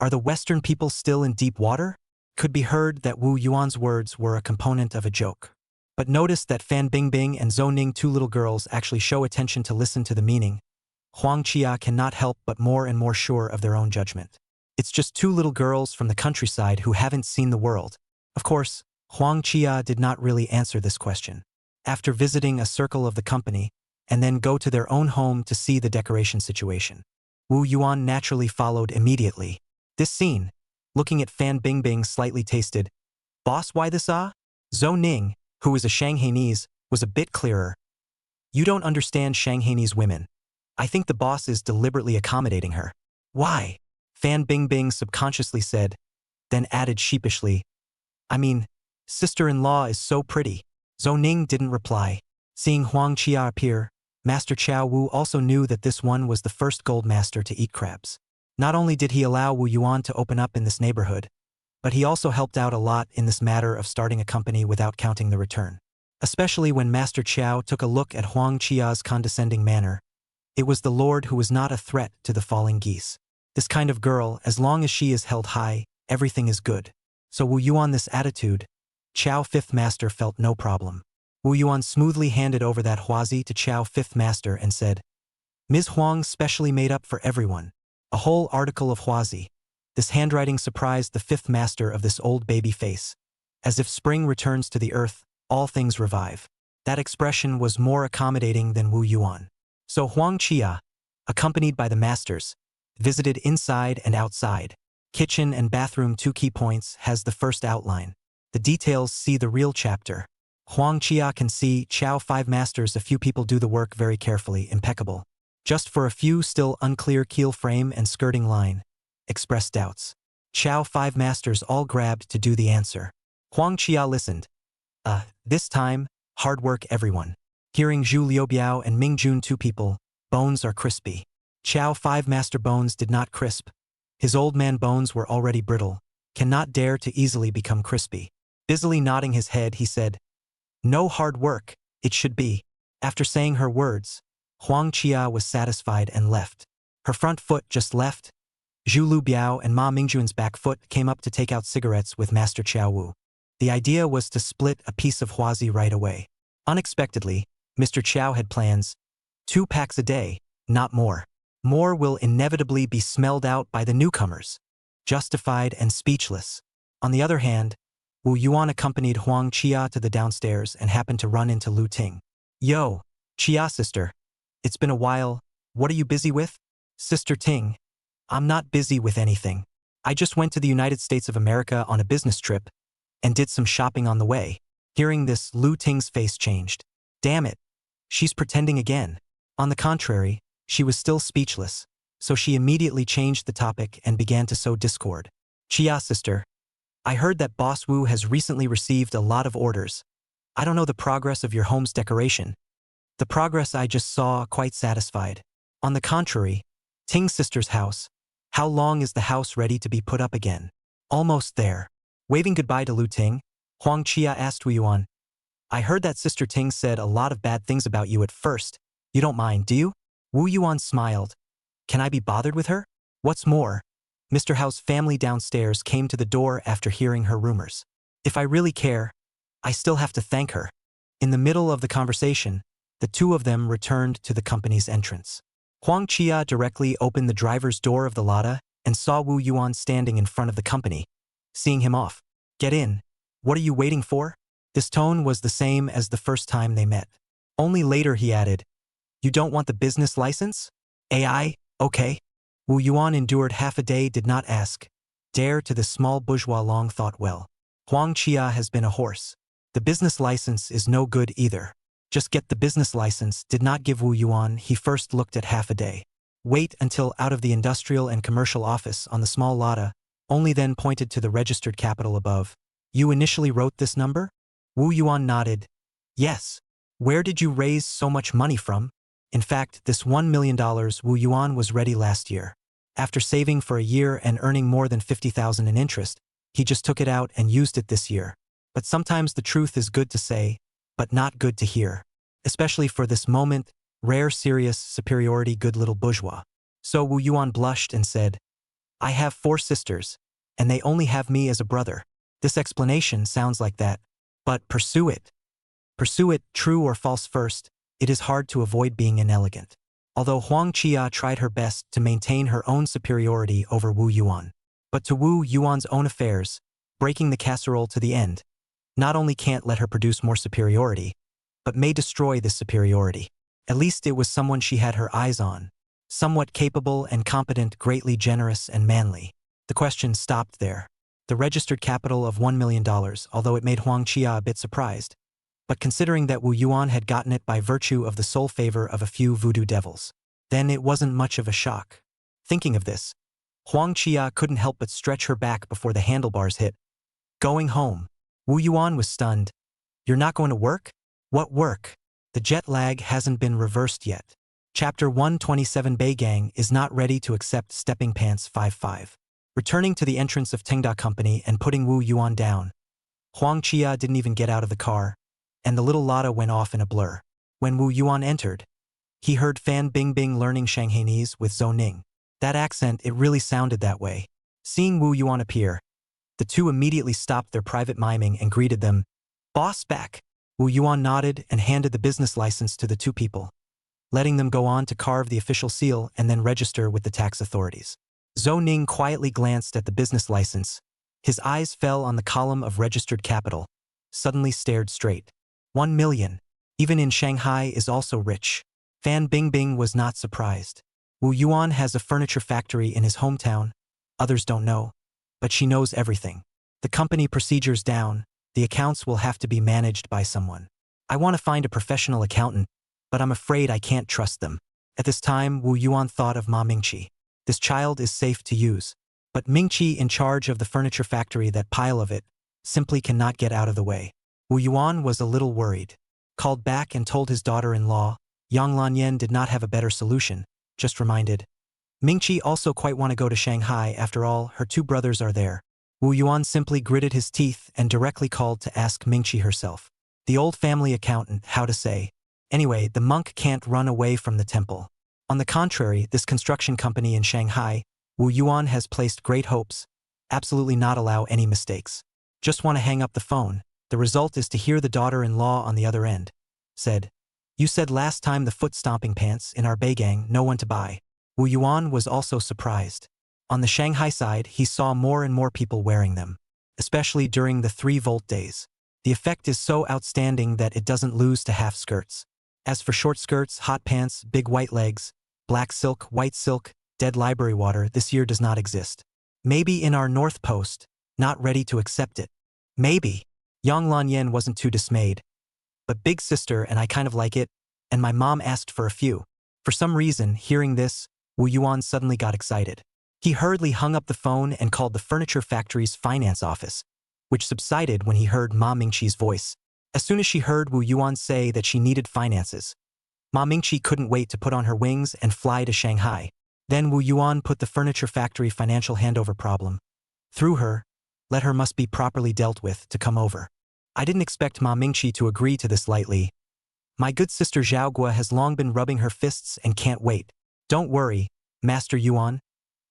Are the Western people still in deep water? Could be heard that Wu Yuan's words were a component of a joke. But notice that Fan Bingbing and Zhou Ning, two little girls, actually show attention to listen to the meaning. Huang Qia cannot help but more and more sure of their own judgment. It's just two little girls from the countryside who haven't seen the world. Of course, Huang Qia did not really answer this question. After visiting a circle of the company, and then go to their own home to see the decoration situation, Wu Yuan naturally followed immediately. This scene, looking at Fan Bingbing, slightly tasted, Boss, why this ah? Zhou Ning, who was a Shanghainese, was a bit clearer. You don't understand Shanghainese women. I think the boss is deliberately accommodating her. Why? Fan Bingbing subconsciously said, then added sheepishly, I mean, sister-in-law is so pretty. Zhou Ning didn't reply. Seeing Huang Qia appear, Master Chao Wu also knew that this one was the first gold master to eat crabs. Not only did he allow Wu Yuan to open up in this neighborhood, but he also helped out a lot in this matter of starting a company without counting the return. Especially when Master Chao took a look at Huang Qia's condescending manner. It was the Lord who was not a threat to the falling geese. This kind of girl, as long as she is held high, everything is good. So Wu Yuan this attitude, Chao Fifth Master felt no problem. Wu Yuan smoothly handed over that huazi to Chao Fifth Master and said, Ms. Huang specially made up for everyone. A whole article of huazi. This handwriting surprised the Fifth Master of this old baby face. As if spring returns to the earth, all things revive. That expression was more accommodating than Wu Yuan. So Huang Qia, accompanied by the masters, visited inside and outside. Kitchen and bathroom, 2 key points, has the first outline. The details see the real chapter. Huang Qia can see Chao 5 Masters, a few people do the work very carefully, impeccable. Just for a few still unclear keel frame and skirting line. Expressed doubts. Chao 5 Masters all grabbed to do the answer. Huang Qia listened. This time, hard work everyone. Hearing Zhu Liubiao and Ming Jun, 2 people, bones are crispy. Chao 5 Master bones did not crisp. His old man bones were already brittle, cannot dare to easily become crispy. Busily nodding his head, he said, No hard work, it should be. After saying her words, Huang Qia was satisfied and left. Her front foot just left. Zhu Lubiao and Ma Mingjun's back foot came up to take out cigarettes with Master Chao Wu. The idea was to split a piece of huazi right away. Unexpectedly, Mr. Chao had plans. 2 packs a day, not more. More will inevitably be smelled out by the newcomers. Justified and speechless. On the other hand, Wu Yuan accompanied Huang Qia to the downstairs and happened to run into Lu Ting. Yo, Qia sister. It's been a while, what are you busy with? Sister Ting. I'm not busy with anything. I just went to the United States of America on a business trip and did some shopping on the way. Hearing this, Lu Ting's face changed. Damn it. She's pretending again. On the contrary, she was still speechless, so she immediately changed the topic and began to sow discord. Qia sister. I heard that Boss Wu has recently received a lot of orders. I don't know the progress of your home's decoration. The progress I just saw, quite satisfied. On the contrary, Ting's sister's house. How long is the house ready to be put up again? Almost there. Waving goodbye to Lu Ting, Huang Qia asked Wu Yuan. I heard that Sister Ting said a lot of bad things about you at first. You don't mind, do you? Wu Yuan smiled. Can I be bothered with her? What's more, Mr. Hao's family downstairs came to the door after hearing her rumors. If I really care, I still have to thank her. In the middle of the conversation, the 2 of them returned to the company's entrance. Huang Qia directly opened the driver's door of the Lada and saw Wu Yuan standing in front of the company, seeing him off. Get in. What are you waiting for? This tone was the same as the first time they met. Only later he added, you don't want the business license? AI? Okay. Wu Yuan endured half a day, did not ask. Dare to the small bourgeois Long thought well. Huang Chia has been a horse. The business license is no good either. Just get the business license did not give Wu Yuan. He first looked at half a day. Wait until out of the industrial and commercial office on the small lotta, only then pointed to the registered capital above. You initially wrote this number? Wu Yuan nodded. Yes. Where did you raise so much money from? In fact, this $1 million Wu Yuan was ready last year. After saving for a year and earning more than 50,000 in interest, he just took it out and used it this year. But sometimes the truth is good to say, but not good to hear. Especially for this moment, rare serious superiority good little bourgeois. So Wu Yuan blushed and said, I have 4 sisters, and they only have me as a brother. This explanation sounds like that. But pursue it. Pursue it, true or false first, it is hard to avoid being inelegant. Although Huang Chia tried her best to maintain her own superiority over Wu Yuan. But to Wu Yuan's own affairs, breaking the casserole to the end, not only can't let her produce more superiority, but may destroy this superiority. At least it was someone she had her eyes on. Somewhat capable and competent, greatly generous and manly. The question stopped there. The registered capital of $1 million, although it made Huang Chia a bit surprised. But considering that Wu Yuan had gotten it by virtue of the sole favor of a few voodoo devils, then it wasn't much of a shock. Thinking of this, Huang Chia couldn't help but stretch her back before the handlebars hit. Going home. Wu Yuan was stunned. You're not going to work? What work? The jet lag hasn't been reversed yet. Chapter 127 Beigang is not ready to accept Stepping Pants 5-5. Returning to the entrance of Tengda Company and putting Wu Yuan down, Huang Chia didn't even get out of the car, and the little Lotta went off in a blur. When Wu Yuan entered, he heard Fan Bingbing learning Shanghainese with Zhou Ning. That accent, it really sounded that way. Seeing Wu Yuan appear, the two immediately stopped their private miming and greeted them. Boss back. Wu Yuan nodded and handed the business license to the two people, letting them go on to carve the official seal and then register with the tax authorities. Zhou Ning quietly glanced at the business license. His eyes fell on the column of registered capital, suddenly stared straight. 1 million. Even in Shanghai is also rich. Fan Bingbing was not surprised. Wu Yuan has a furniture factory in his hometown. Others don't know, but she knows everything. The company procedures down, the accounts will have to be managed by someone. I want to find a professional accountant, but I'm afraid I can't trust them. At this time, Wu Yuan thought of Ma Mingqi. This child is safe to use. But Mingqi, in charge of the furniture factory, that pile of it, simply cannot get out of the way. Wu Yuan was a little worried. Called back and told his daughter-in-law, Yang Lanyan did not have a better solution, just reminded. Mingqi also quite want to go to Shanghai, after all, her 2 brothers are there. Wu Yuan simply gritted his teeth and directly called to ask Mingqi herself. The old family accountant, how to say. Anyway, the monk can't run away from the temple. On the contrary, this construction company in Shanghai, Wu Yuan has placed great hopes. Absolutely not allow any mistakes. Just want to hang up the phone. The result is to hear the daughter-in-law on the other end. Said, you said last time the foot-stomping pants in our Beigang, no one to buy. Wu Yuan was also surprised. On the Shanghai side, he saw more and more people wearing them, especially during the 3-volt days. The effect is so outstanding that it doesn't lose to half skirts. As for short skirts, hot pants, big white legs, black silk, white silk, dead library water, this year does not exist. Maybe in our North Post, not ready to accept it. Maybe. Yang Lanyan wasn't too dismayed. But big sister and I kind of like it, and my mom asked for a few. For some reason, hearing this, Wu Yuan suddenly got excited. He hurriedly hung up the phone and called the furniture factory's finance office, which subsided when he heard Ma Mingqi's voice. As soon as she heard Wu Yuan say that she needed finances, Ma Mingqi couldn't wait to put on her wings and fly to Shanghai. Then Wu Yuan put the furniture factory financial handover problem. Through her, let her must be properly dealt with to come over. I didn't expect Ma Mingqi to agree to this lightly. My good sister Zhao Gua has long been rubbing her fists and can't wait. Don't worry, Master Yuan.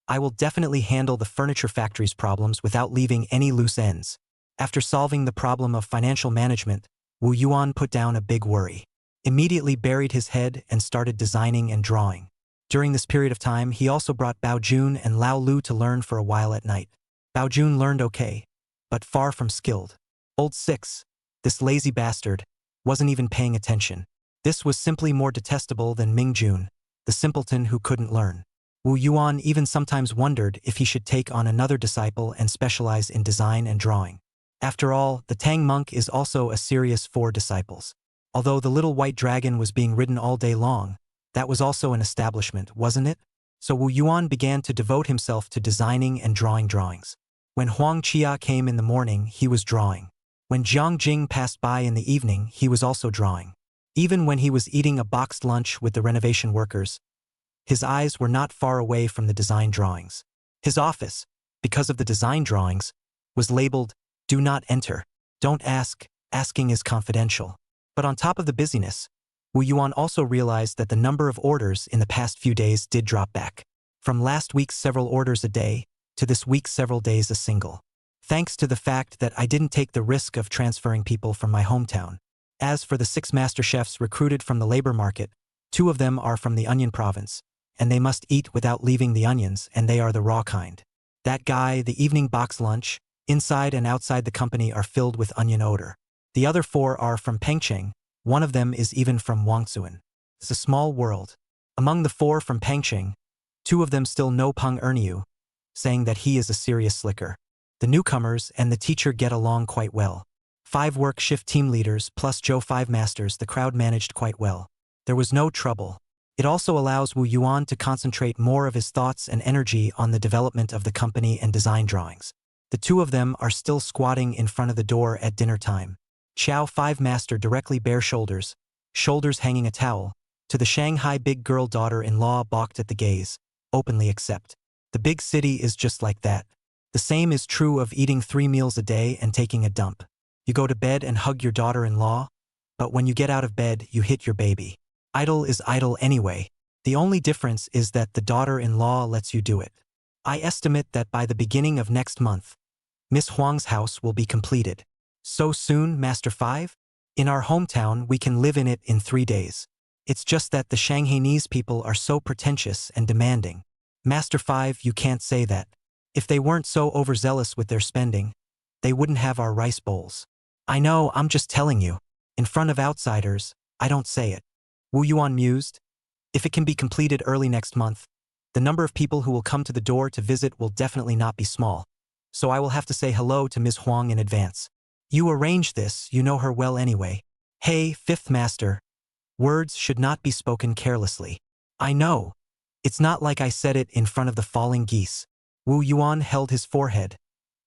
I will definitely handle the furniture factory's problems without leaving any loose ends. After solving the problem of financial management, Wu Yuan put down a big worry. Immediately buried his head and started designing and drawing. During this period of time, he also brought Bao Jun and Lao Lu to learn for a while at night. Bao Jun learned okay, but far from skilled. Old Six, this lazy bastard, wasn't even paying attention. This was simply more detestable than Ming Jun, the simpleton who couldn't learn. Wu Yuan even sometimes wondered if he should take on another disciple and specialize in design and drawing. After all, the Tang monk is also a serious 4 disciples. Although the little white dragon was being ridden all day long, that was also an establishment, wasn't it? So Wu Yuan began to devote himself to designing and drawing drawings. When Huang Chia came in the morning, he was drawing. When Jiang Jing passed by in the evening, he was also drawing. Even when he was eating a boxed lunch with the renovation workers, his eyes were not far away from the design drawings. His office, because of the design drawings, was labeled, "Do not enter. Don't ask. Asking is confidential." But on top of the busyness, Wu Yuan also realized that the number of orders in the past few days did drop back. From last week's several orders a day, to this week's several days a single. Thanks to the fact that I didn't take the risk of transferring people from my hometown. As for the 6 master chefs recruited from the labor market, 2 of them are from the onion province, and they must eat without leaving the onions, and they are the raw kind. That guy, the evening box lunch, inside and outside the company are filled with onion odor. The other 4 are from Pengcheng, one of them is even from Wangsuen. It's a small world. Among the 4 from Pengcheng, 2 of them still know Peng Erniu, saying that he is a serious slicker. The newcomers and the teacher get along quite well. 5 work shift team leaders plus Joe 5 masters, the crowd managed quite well. There was no trouble. It also allows Wu Yuan to concentrate more of his thoughts and energy on the development of the company and design drawings. The 2 of them are still squatting in front of the door at dinner time. Xiao 5 master directly bare shoulders hanging a towel, to the Shanghai big girl daughter-in-law balked at the gaze, openly accept. The big city is just like that. The same is true of eating 3 meals a day and taking a dump. You go to bed and hug your daughter-in-law, but when you get out of bed, you hit your baby. Idle is idle anyway. The only difference is that the daughter-in-law lets you do it. I estimate that by the beginning of next month, Miss Huang's house will be completed. So soon, Master 5? In our hometown, we can live in it in 3 days. It's just that the Shanghainese people are so pretentious and demanding. Master 5, you can't say that. If they weren't so overzealous with their spending, they wouldn't have our rice bowls. I know, I'm just telling you. In front of outsiders, I don't say it. Wu Yuan mused. If it can be completed early next month, the number of people who will come to the door to visit will definitely not be small. So I will have to say hello to Ms. Huang in advance. You arrange this, you know her well anyway. Hey, 5th master. Words should not be spoken carelessly. I know. It's not like I said it in front of the falling geese. Wu Yuan held his forehead.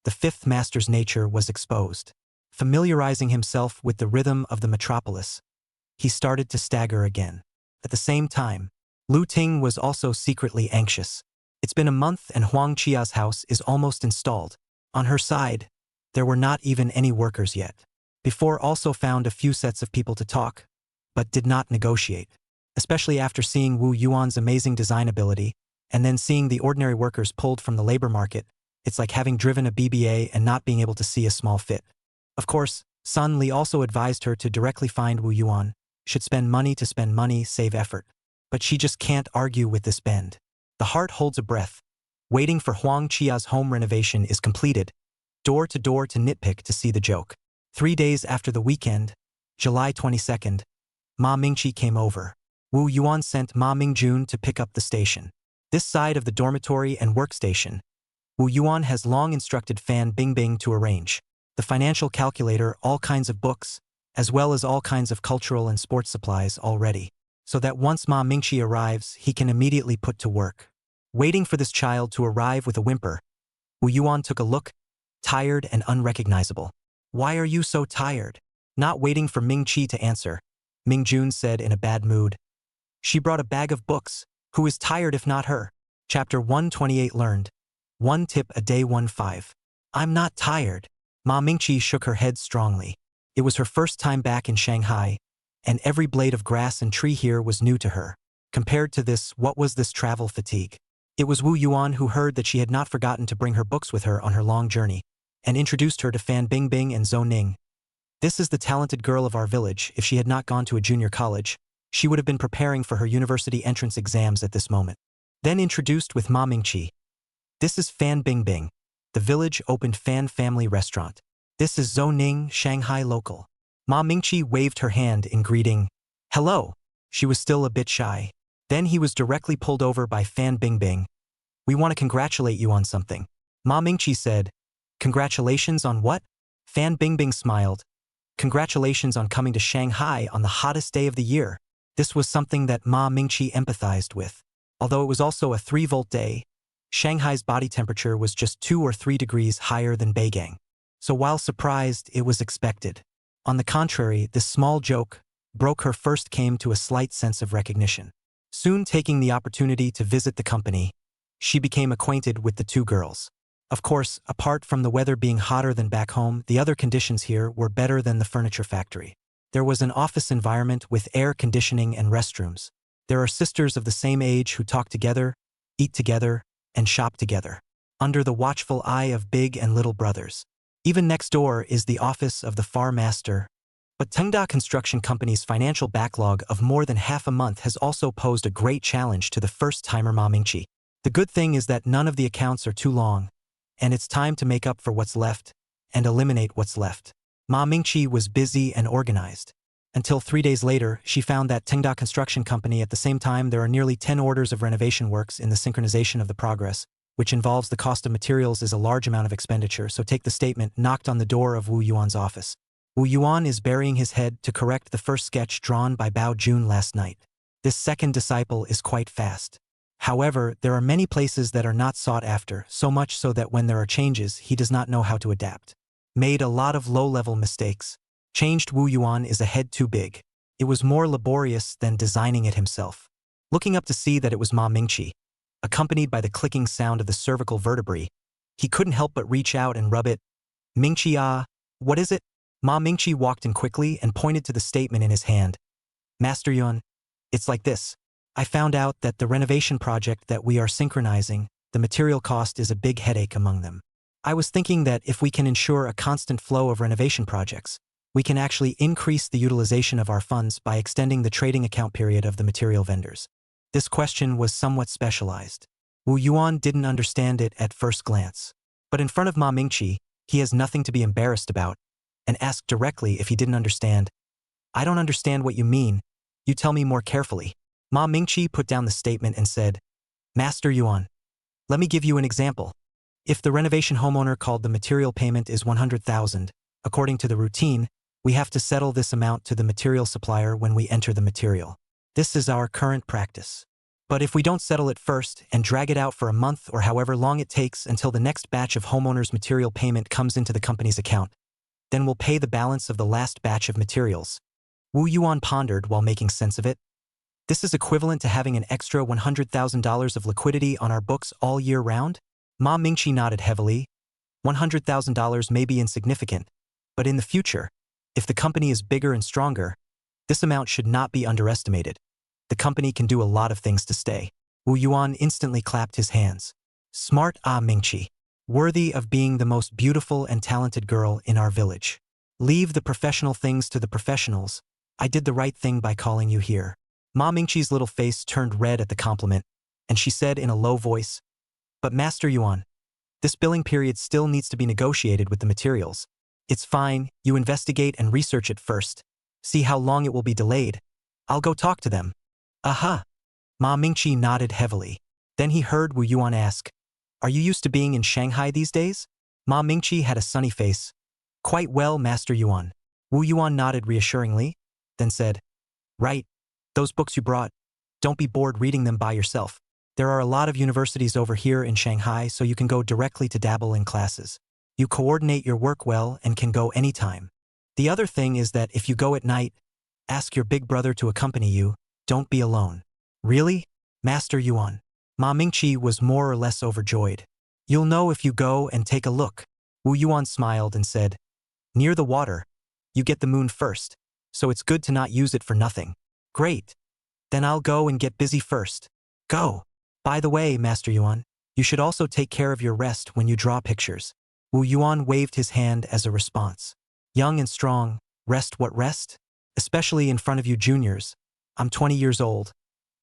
The 5th master's nature was exposed. Familiarizing himself with the rhythm of the metropolis, he started to stagger again. At the same time, Lu Ting was also secretly anxious. It's been a month and Huang Chia's house is almost installed. On her side, there were not even any workers yet. Before also found a few sets of people to talk, but did not negotiate. Especially after seeing Wu Yuan's amazing design ability, and then seeing the ordinary workers pulled from the labor market, it's like having driven a BBA and not being able to see a small fit. Of course, Sun Li also advised her to directly find Wu Yuan, should spend money, save effort. But she just can't argue with this bend. The heart holds a breath. Waiting for Huang Chia's home renovation is completed, door to nitpick to see the joke. 3 days after the weekend, July 22nd, Ma Mingqi came over. Wu Yuan sent Ma Mingjun to pick up the station. This side of the dormitory and workstation, Wu Yuan has long instructed Fan Bingbing to arrange. The financial calculator, all kinds of books, as well as all kinds of cultural and sports supplies already, so that once Ma Mingqi arrives, he can immediately put to work. Waiting for this child to arrive with a whimper, Wu Yuan took a look, tired and unrecognizable. Why are you so tired? Not waiting for Mingqi to answer, Mingjun said in a bad mood. She brought a bag of books. Who is tired if not her? Chapter 128 learned. 1 tip a day 1-5. I'm not tired. Ma Mingqi shook her head strongly. It was her first time back in Shanghai, and every blade of grass and tree here was new to her. Compared to this, what was this travel fatigue? It was Wu Yuan who heard that she had not forgotten to bring her books with her on her long journey, and introduced her to Fan Bingbing and Zhou Ning. This is the talented girl of our village. If she had not gone to a junior college, She would have been preparing for her university entrance exams at this moment. Then introduced with Ma Mingqi. This is Fan Bingbing, the village-opened fan family restaurant. This is Zhou Ning, Shanghai local. Ma Mingqi waved her hand in greeting. Hello. She was still a bit shy. Then he was directly pulled over by Fan Bingbing. We want to congratulate you on something. Ma Mingqi said. Congratulations on what? Fan Bingbing smiled. Congratulations on coming to Shanghai on the hottest day of the year. This was something that Ma Mingqi empathized with. Although it was also a 3-volt day, Shanghai's body temperature was just 2 or 3 degrees higher than Beijing. So while surprised, it was expected. On the contrary, this small joke broke her first came to a slight sense of recognition. Soon taking the opportunity to visit the company, she became acquainted with the two girls. Of course, apart from the weather being hotter than back home, the other conditions here were better than the furniture factory. There was an office environment with air conditioning and restrooms. There are sisters of the same age who talk together, eat together, and shop together, under the watchful eye of big and little brothers. Even next door is the office of the Far Master. But Tengda Construction Company's financial backlog of more than half a month has also posed a great challenge to the first-timer Ma Mingqi. The good thing is that none of the accounts are too long, and it's time to make up for what's left and eliminate what's left. Ma Mingqi was busy and organized. Until 3 days later, she found that Tengda Construction Company at the same time there are nearly 10 orders of renovation works in the synchronization of the progress, which involves the cost of materials is a large amount of expenditure, so take the statement knocked on the door of Wu Yuan's office. Wu Yuan is burying his head to correct the first sketch drawn by Bao Jun last night. This second disciple is quite fast. However, there are many places that are not sought after, so much so that when there are changes, he does not know how to adapt. Made a lot of low-level mistakes. Changed Wu Yuan is a head too big. It was more laborious than designing it himself. Looking up to see that it was Ma Mingqi, accompanied by the clicking sound of the cervical vertebrae, he couldn't help but reach out and rub it. Mingqi, what is it? Ma Mingqi walked in quickly and pointed to the statement in his hand. Master Yuan, it's like this. I found out that the renovation project that we are synchronizing, the material cost is a big headache among them. I was thinking that if we can ensure a constant flow of renovation projects, we can actually increase the utilization of our funds by extending the trading account period of the material vendors. This question was somewhat specialized. Wu Yuan didn't understand it at first glance. But in front of Ma Mingqi, he has nothing to be embarrassed about, and asked directly if he didn't understand. I don't understand what you mean. You tell me more carefully. Ma Mingqi put down the statement and said, Master Yuan, let me give you an example. If the renovation homeowner called the material payment is 100,000, according to the routine, we have to settle this amount to the material supplier when we enter the material. This is our current practice. But if we don't settle it first and drag it out for a month or however long it takes until the next batch of homeowners' material payment comes into the company's account, then we'll pay the balance of the last batch of materials. Wu Yuan pondered while making sense of it. This is equivalent to having an extra $100,000 of liquidity on our books all year round? Ma Mingqi nodded heavily. $100,000 may be insignificant, but in the future, if the company is bigger and stronger, this amount should not be underestimated. The company can do a lot of things to stay. Wu Yuan instantly clapped his hands. Smart Mingqi. Worthy of being the most beautiful and talented girl in our village. Leave the professional things to the professionals. I did the right thing by calling you here. Ma Mingqi's little face turned red at the compliment, and she said in a low voice, But Master Yuan, this billing period still needs to be negotiated with the materials. It's fine, you investigate and research it first. See how long it will be delayed. I'll go talk to them. Aha! Ma Mingqi nodded heavily. Then he heard Wu Yuan ask, Are you used to being in Shanghai these days? Ma Mingqi had a sunny face. Quite well, Master Yuan. Wu Yuan nodded reassuringly, then said, Right. Those books you brought, don't be bored reading them by yourself. There are a lot of universities over here in Shanghai, so you can go directly to dabble in classes. You coordinate your work well and can go anytime. The other thing is that if you go at night, ask your big brother to accompany you. Don't be alone. Really? Master Yuan. Ma Mingqi was more or less overjoyed. You'll know if you go and take a look. Wu Yuan smiled and said, Near the water, you get the moon first, so it's good to not use it for nothing. Great. Then I'll go and get busy first. Go. By the way, Master Yuan, you should also take care of your rest when you draw pictures. Wu Yuan waved his hand as a response. Young and strong, rest what rest? Especially in front of you juniors. I'm 20 years old.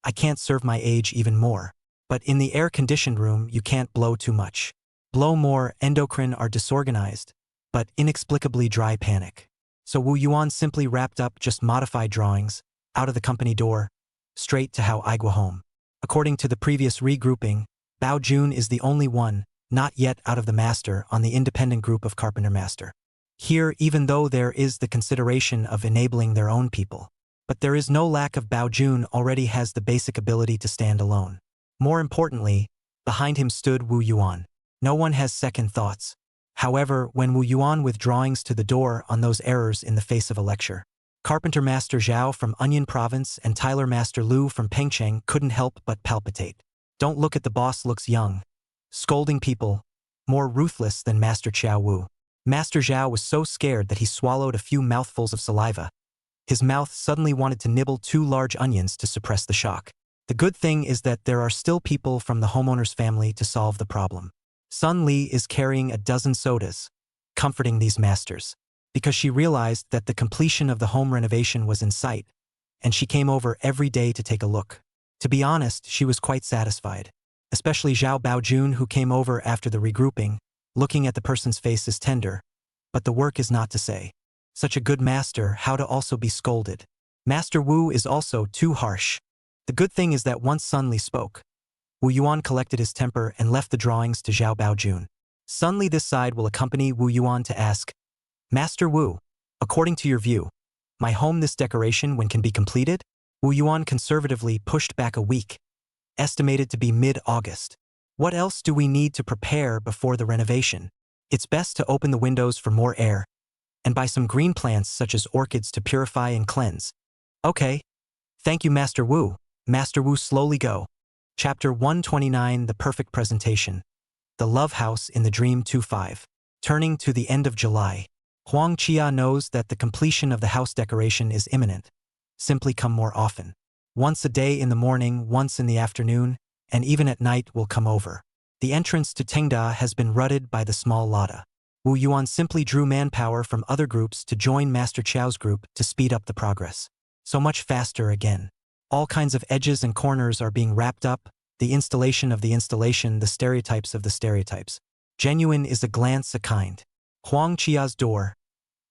I can't serve my age even more. But in the air-conditioned room, you can't blow too much. Blow more, endocrine are disorganized, but inexplicably dry panic. So Wu Yuan simply wrapped up just modified drawings, out of the company door, straight to How I Go Home. According to the previous regrouping, Bao Jun is the only one, not yet out of the master, on the independent group of Carpenter Master. Here, even though there is the consideration of enabling their own people, but there is no lack of Bao Jun already has the basic ability to stand alone. More importantly, behind him stood Wu Yuan. No one has second thoughts. However, when Wu Yuan with drawings to the door on those errors in the face of a lecture, Carpenter Master Zhao from Onion Province and Tyler Master Lu from Pengcheng couldn't help but palpitate. Don't look at the boss looks young. Scolding people, more ruthless than Master Qiao Wu. Master Zhao was so scared that he swallowed a few mouthfuls of saliva. His mouth suddenly wanted to nibble 2 large onions to suppress the shock. The good thing is that there are still people from the homeowner's family to solve the problem. Sun Li is carrying a dozen sodas, comforting these masters, because she realized that the completion of the home renovation was in sight, and she came over every day to take a look. To be honest, she was quite satisfied, especially Zhao Baojun, who came over after the regrouping. Looking at the person's face is tender, but the work is not to say. Such a good master, how to also be scolded. Master Wu is also too harsh. The good thing is that once Sun Li spoke, Wu Yuan collected his temper and left the drawings to Zhao Baojun. Sun Li this side will accompany Wu Yuan to ask, Master Wu, according to your view, my home this decoration when can be completed? Wu Yuan conservatively pushed back a week, estimated to be mid-August. What else do we need to prepare before the renovation? It's best to open the windows for more air, and buy some green plants such as orchids to purify and cleanse. Okay. Thank you, Master Wu. Master Wu slowly go. Chapter 129, The Perfect Presentation. The Love House in the Dream 2-5. Turning to the end of July, Huang Qia knows that the completion of the house decoration is imminent. Simply come more often. Once a day in the morning, once in the afternoon, and even at night will come over. The entrance to Tengda has been rutted by the small Lada. Wu Yuan simply drew manpower from other groups to join Master Qiao's group to speed up the progress. So much faster again. All kinds of edges and corners are being wrapped up, the installation of the installation, the stereotypes of the stereotypes. Genuine is a glance a kind. Huang Qia's door,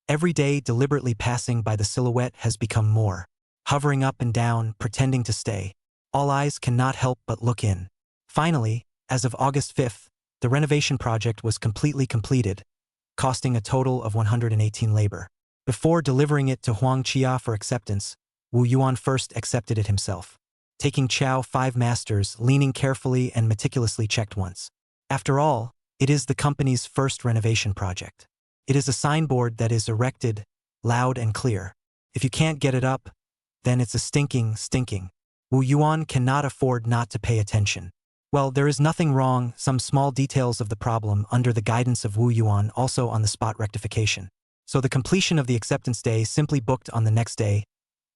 every day deliberately passing by the silhouette, has become more. Hovering up and down, pretending to stay. All eyes cannot help but look in. Finally, as of August 5th, the renovation project was completely completed, costing a total of 118 labor. Before delivering it to Huang Qia for acceptance, Wu Yuan first accepted it himself. Taking Qiao 5 masters, leaning carefully and meticulously checked once. After all, it is the company's first renovation project. It is a signboard that is erected, loud and clear. If you can't get it up, then it's a stinking. Wu Yuan cannot afford not to pay attention. Well, there is nothing wrong, some small details of the problem under the guidance of Wu Yuan also on the spot rectification. So the completion of the acceptance day simply booked on the next day,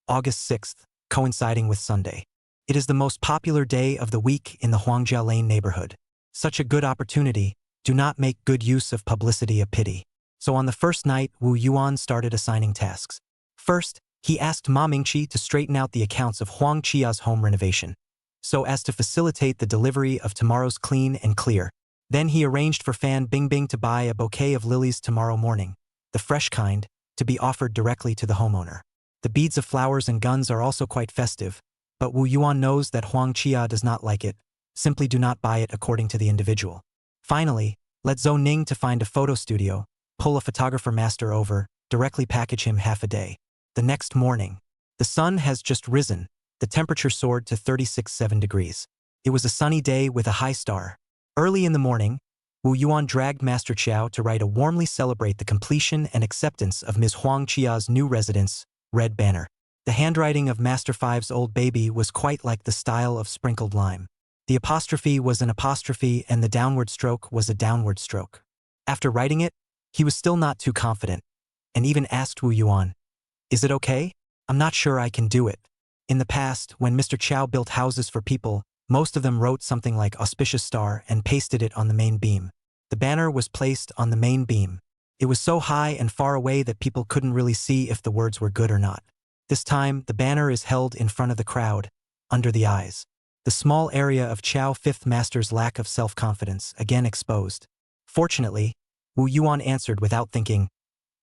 August 6th, coinciding with Sunday. It is the most popular day of the week in the Huangjia Lane neighborhood. Such a good opportunity, do not make good use of publicity a pity. So on the first night, Wu Yuan started assigning tasks. First, he asked Ma Mingqi to straighten out the accounts of Huang Qia's home renovation, so as to facilitate the delivery of tomorrow's clean and clear. Then he arranged for Fan Bingbing to buy a bouquet of lilies tomorrow morning, the fresh kind, to be offered directly to the homeowner. The beads of flowers and guns are also quite festive, but Wu Yuan knows that Huang Qia does not like it. Simply do not buy it according to the individual. Finally, let Zhou Ning to find a photo studio, pull a photographer master over, directly package him half a day. The next morning, the sun has just risen, the temperature soared to 36.7 degrees. It was a sunny day with a high star. Early in the morning, Wu Yuan dragged Master Qiao to write a warmly celebrate the completion and acceptance of Ms. Huang Qia's new residence, Red Banner. The handwriting of Master Five's old baby was quite like the style of sprinkled lime. The apostrophe was an apostrophe and the downward stroke was a downward stroke. After writing it, he was still not too confident, and even asked Wu Yuan, "Is it okay? I'm not sure I can do it." In the past, when Mr. Qiao built houses for people, most of them wrote something like auspicious star and pasted it on the main beam. The banner was placed on the main beam. It was so high and far away that people couldn't really see if the words were good or not. This time, the banner is held in front of the crowd, under the eyes. The small area of Chao Fifth Master's lack of self-confidence again exposed. Fortunately, Wu Yuan answered without thinking,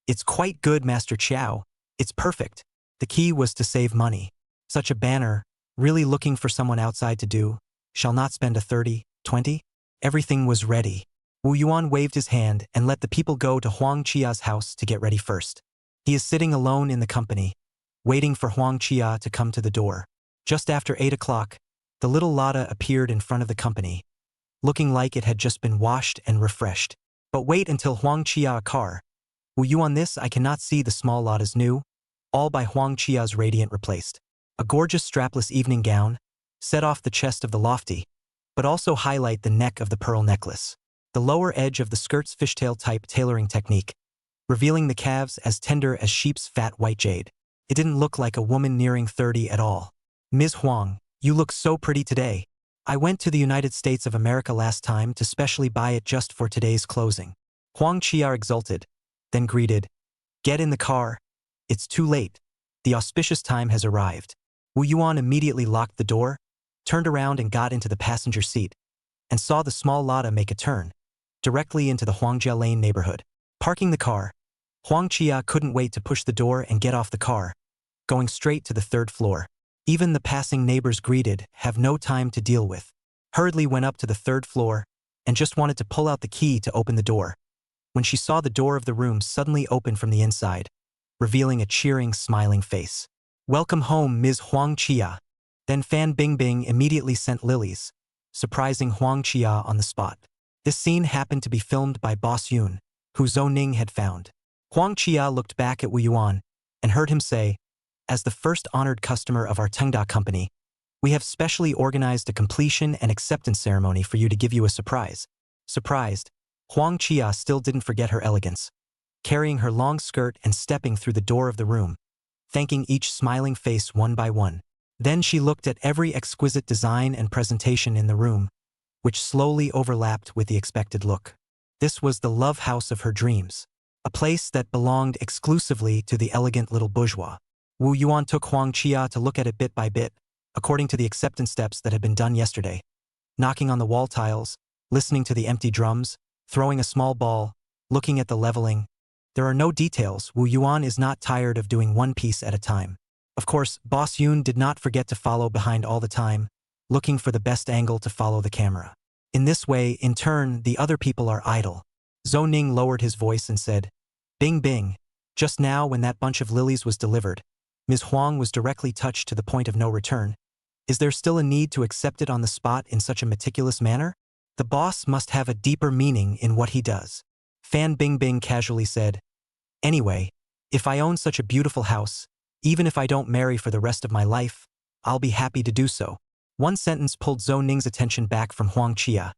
"It's quite good, Master Chao. It's perfect." The key was to save money. Such a banner, really looking for someone outside to do, shall not spend a 30, 20? Everything was ready. Wu Yuan waved his hand and let the people go to Huang Qia's house to get ready first. He is sitting alone in the company, waiting for Huang Qia to come to the door. Just after 8 o'clock, the little Lada appeared in front of the company, looking like it had just been washed and refreshed. But wait until Huang Qia a car. Wu Yuan, this I cannot see the small Lada's new, all by Huang Qia's radiant replaced. A gorgeous strapless evening gown, set off the chest of the lofty, but also highlight the neck of the pearl necklace. The lower edge of the skirt's fishtail type tailoring technique, revealing the calves as tender as sheep's fat white jade. It didn't look like a woman nearing 30 at all. "Ms. Huang, you look so pretty today. I went to the United States of America last time to specially buy it just for today's closing." Huang Qia exulted, then greeted, "Get in the car. It's too late. The auspicious time has arrived." Wu Yuan immediately locked the door, turned around and got into the passenger seat, and saw the small Lada make a turn, directly into the Huangjia Lane neighborhood. Parking the car, Huang Qia couldn't wait to push the door and get off the car, going straight to the 3rd floor. Even the passing neighbors greeted, have no time to deal with. Hurriedly went up to the 3rd floor, and just wanted to pull out the key to open the door, when she saw the door of the room suddenly open from the inside, revealing a cheering, smiling face. "Welcome home, Ms. Huang Qia." Then Fan Bingbing immediately sent lilies, surprising Huang Qia on the spot. This scene happened to be filmed by Boss Yun, who Zhou Ning had found. Huang Qia looked back at Wu Yuan and heard him say, "As the first honored customer of our Tengda company, we have specially organized a completion and acceptance ceremony for you to give you a surprise." Surprised, Huang Qia still didn't forget her elegance, carrying her long skirt and stepping through the door of the room, thanking each smiling face one by one. Then she looked at every exquisite design and presentation in the room, which slowly overlapped with the expected look. This was the love house of her dreams, a place that belonged exclusively to the elegant little bourgeois. Wu Yuan took Huang Qia to look at it bit by bit, according to the acceptance steps that had been done yesterday, knocking on the wall tiles, listening to the empty drums, throwing a small ball, looking at the leveling. There are no details. Wu Yuan is not tired of doing one piece at a time. Of course, Boss Yun did not forget to follow behind all the time, looking for the best angle to follow the camera. In this way, in turn, the other people are idle. Zhou Ning lowered his voice and said, "Bing bing." Just now, when that bunch of lilies was delivered, Ms. Huang was directly touched to the point of no return. Is there still a need to accept it on the spot in such a meticulous manner? The boss must have a deeper meaning in what he does. Fan Bingbing casually said, "Anyway, if I own such a beautiful house, even if I don't marry for the rest of my life, I'll be happy to do so." One sentence pulled Zhou Ning's attention back from Huang Qia.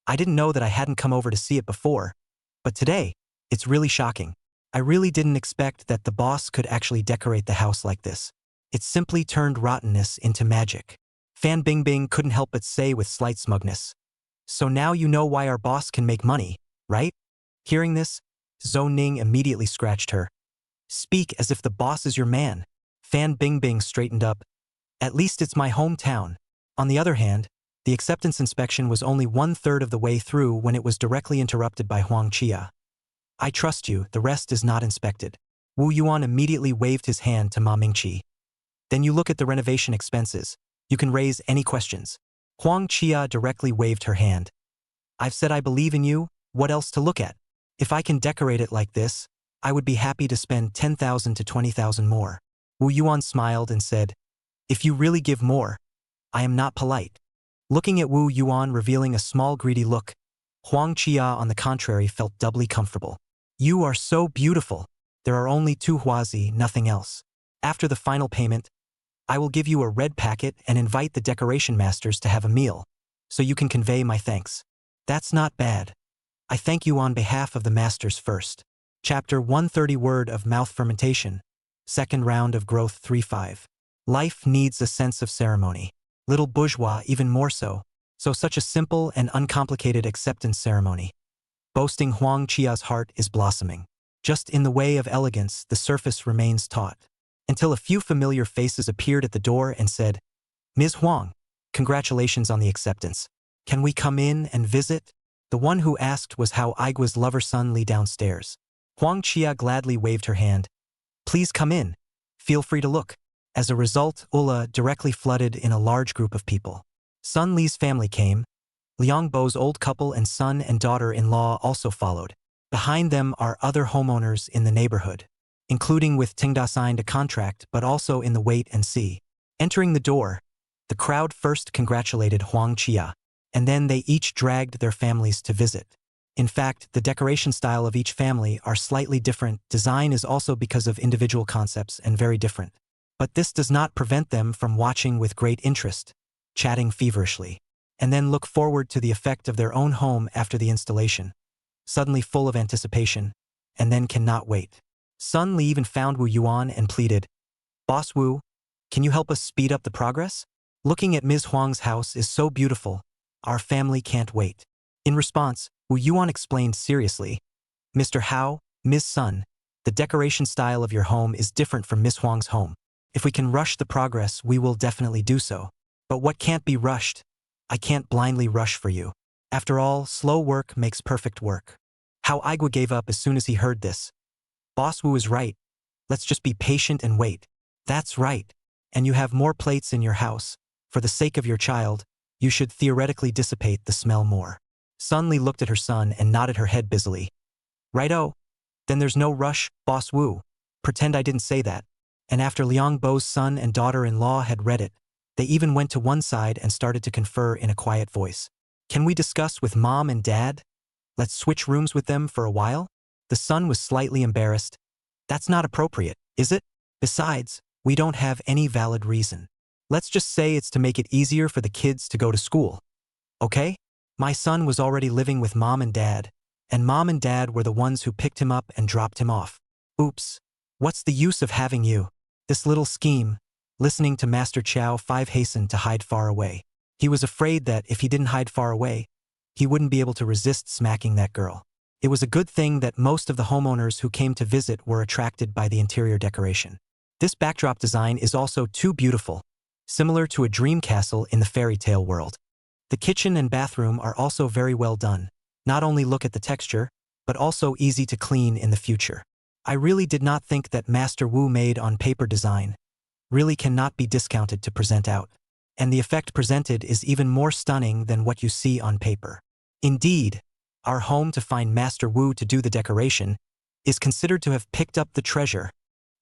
"I didn't know that I hadn't come over to see it before, but today, it's really shocking. I really didn't expect that the boss could actually decorate the house like this. It simply turned rottenness into magic." Fan Bingbing couldn't help but say with slight smugness, "So now you know why our boss can make money, right?" Hearing this, Zhou Ning immediately scratched her. "Speak as if the boss is your man." Fan Bingbing straightened up. "At least it's my hometown." On the other hand, the acceptance inspection was only 1/3 of the way through when it was directly interrupted by Huang Qia. "I trust you, the rest is not inspected." Wu Yuan immediately waved his hand to Ma Mingqi. "Then you look at the renovation expenses. You can raise any questions." Huang Qia directly waved her hand. "I've said I believe in you, what else to look at? If I can decorate it like this, I would be happy to spend 10,000 to 20,000 more." Wu Yuan smiled and said, "If you really give more, I am not polite." Looking at Wu Yuan revealing a small greedy look, Huang Qia on the contrary felt doubly comfortable. "You are so beautiful. There are only 2 huazi, nothing else. After the final payment, I will give you a red packet and invite the decoration masters to have a meal, so you can convey my thanks." "That's not bad. I thank you on behalf of the masters first." Chapter 130 Word of Mouth Fermentation. Second round of growth 3-5. Life needs a sense of ceremony. Little bourgeois even more so. So such a simple and uncomplicated acceptance ceremony. Boasting Huang Qia's heart is blossoming. Just in the way of elegance, the surface remains taut. until a few familiar faces appeared at the door and said, "Ms. Huang, congratulations on the acceptance. Can we come in and visit?" The one who asked was Hao Aigua's lover Sun Li downstairs. Huang Chia gladly waved her hand. "Please come in. Feel free to look." As a result, Ula directly flooded in a large group of people. Sun Li's family came. Liang Bo's old couple and son and daughter-in-law also followed. Behind them are other homeowners in the neighborhood, including with Tingda signed a contract but also in the wait and see. Entering the door, the crowd first congratulated Huang Chia, and then they each dragged their families to visit. In fact, the decoration style of each family are slightly different. Design is also because of individual concepts and very different. But this does not prevent them from watching with great interest, chatting feverishly, and then look forward to the effect of their own home after the installation, suddenly full of anticipation, and then cannot wait. Sun Li even found Wu Yuan and pleaded, "Boss Wu, can you help us speed up the progress? Looking at Ms. Huang's house is so beautiful. Our family can't wait." In response, Wu Yuan explained seriously, "Mr. Hao, Ms. Sun, the decoration style of your home is different from Ms. Huang's home. If we can rush the progress, we will definitely do so. But what can't be rushed? I can't blindly rush for you. After all, slow work makes perfect work." Hao Aigua gave up as soon as he heard this. "Boss Wu is right. Let's just be patient and wait." "That's right. And you have more plates in your house. For the sake of your child, you should theoretically dissipate the smell more." Sun Li looked at her son and nodded her head busily. "Righto. Then there's no rush, Boss Wu. Pretend I didn't say that." And after Liang Bo's son and daughter-in-law had read it, they even went to one side and started to confer in a quiet voice. "Can we discuss with Mom and Dad? Let's switch rooms with them for a while?" The son was slightly embarrassed. "That's not appropriate, is it? Besides, we don't have any valid reason. Let's just say it's to make it easier for the kids to go to school. Okay? My son was already living with Mom and Dad, and Mom and Dad were the ones who picked him up and dropped him off. Oops. What's the use of having you?" This little scheme, listening to Master Chow 5 hastened to hide far away. He was afraid that if he didn't hide far away, he wouldn't be able to resist smacking that girl. It was a good thing that most of the homeowners who came to visit were attracted by the interior decoration. This backdrop design is also too beautiful, similar to a dream castle in the fairy tale world. The kitchen and bathroom are also very well done. Not only look at the texture, but also easy to clean in the future. I really did not think that Master Wu made on paper design really cannot be discounted to present out. And the effect presented is even more stunning than what you see on paper. Indeed, our home to find Master Wu to do the decoration is considered to have picked up the treasure.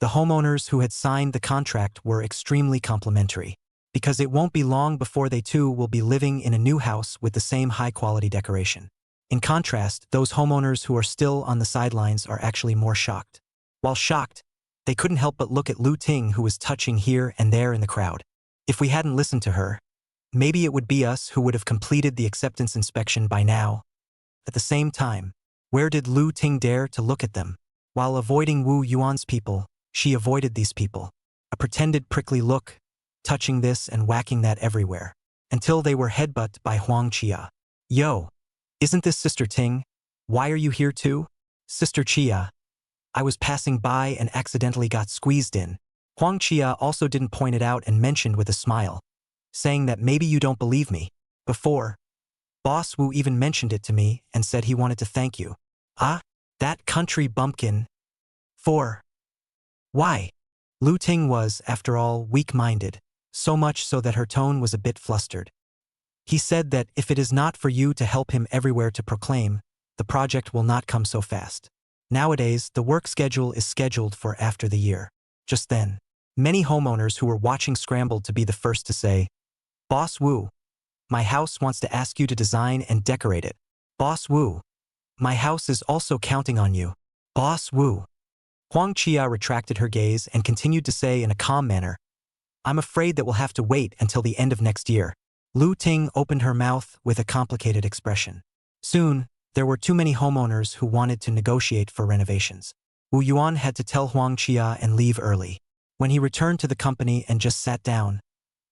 The homeowners who had signed the contract were extremely complimentary, because it won't be long before they too will be living in a new house with the same high-quality decoration. In contrast, those homeowners who are still on the sidelines are actually more shocked. While shocked, they couldn't help but look at Lu Ting, who was touching here and there in the crowd. If we hadn't listened to her, maybe it would be us who would have completed the acceptance inspection by now. At the same time, where did Lu Ting dare to look at them? While avoiding Wu Yuan's people, she avoided these people. A pretended prickly look, touching this and whacking that everywhere, until they were headbutted by Huang Chia. "Yo, isn't this Sister Ting? Why are you here too?" "Sister Chia, I was passing by and accidentally got squeezed in." Huang Chia also didn't point it out and mentioned with a smile, saying that maybe you don't believe me. Before, Boss Wu even mentioned it to me and said he wanted to thank you. "Ah, that country bumpkin. For why?" Lu Ting was, after all, weak-minded, so much so that her tone was a bit flustered. He said that if it is not for you to help him everywhere to proclaim, the project will not come so fast. Nowadays, the work schedule is scheduled for after the year. Just then, many homeowners who were watching scrambled to be the first to say, "Boss Wu, my house wants to ask you to design and decorate it." "Boss Wu, my house is also counting on you." "Boss Wu." Huang Chia retracted her gaze and continued to say in a calm manner, "I'm afraid that we'll have to wait until the end of next year." Lu Ting opened her mouth with a complicated expression. Soon, there were too many homeowners who wanted to negotiate for renovations. Wu Yuan had to tell Huang Chia and leave early. When he returned to the company and just sat down,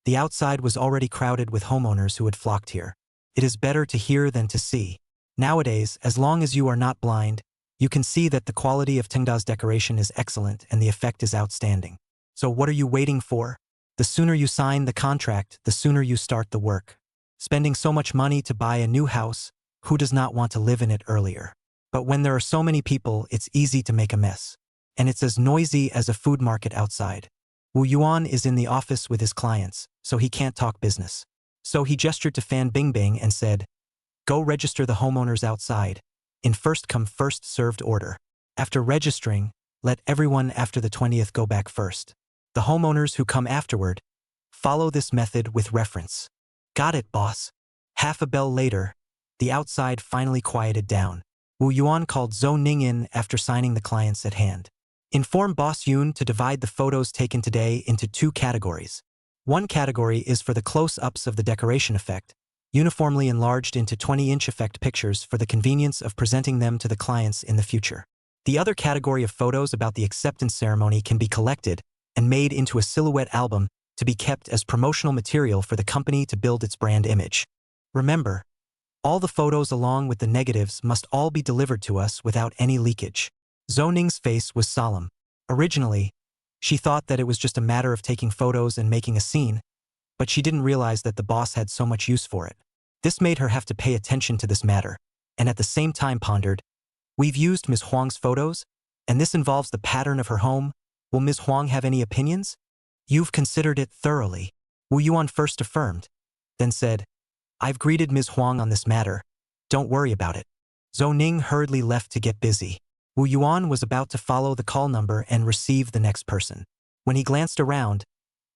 the outside was already crowded with homeowners who had flocked here. It is better to hear than to see. Nowadays, as long as you are not blind, you can see that the quality of Tingda's decoration is excellent and the effect is outstanding. So what are you waiting for? The sooner you sign the contract, the sooner you start the work. Spending so much money to buy a new house, who does not want to live in it earlier? But when there are so many people, it's easy to make a mess. And it's as noisy as a food market outside. Wu Yuan is in the office with his clients, so he can't talk business. So he gestured to Fan Bingbing and said, "Go register the homeowners outside, in first-come first-served order. After registering, let everyone after the 20th go back first. The homeowners who come afterward, follow this method with reference." "Got it, boss." Half a bell later, the outside finally quieted down. Wu Yuan called Zhou Ning in after signing the clients at hand. "Inform Boss Yun to divide the photos taken today into 2 categories. One category is for the close-ups of the decoration effect, uniformly enlarged into 20-inch effect pictures for the convenience of presenting them to the clients in the future. The other category of photos about the acceptance ceremony can be collected and made into a silhouette album to be kept as promotional material for the company to build its brand image. Remember, all the photos along with the negatives must all be delivered to us without any leakage." Zhou Ning's face was solemn. Originally, she thought that it was just a matter of taking photos and making a scene, but she didn't realize that the boss had so much use for it. This made her have to pay attention to this matter, and at the same time pondered, "We've used Ms. Huang's photos, and this involves the pattern of her home. Will Ms. Huang have any opinions?" "You've considered it thoroughly," Wu Yuan first affirmed, then said, "I've greeted Ms. Huang on this matter. Don't worry about it." Zhou Ning hurriedly left to get busy. Wu Yuan was about to follow the call number and receive the next person. When he glanced around,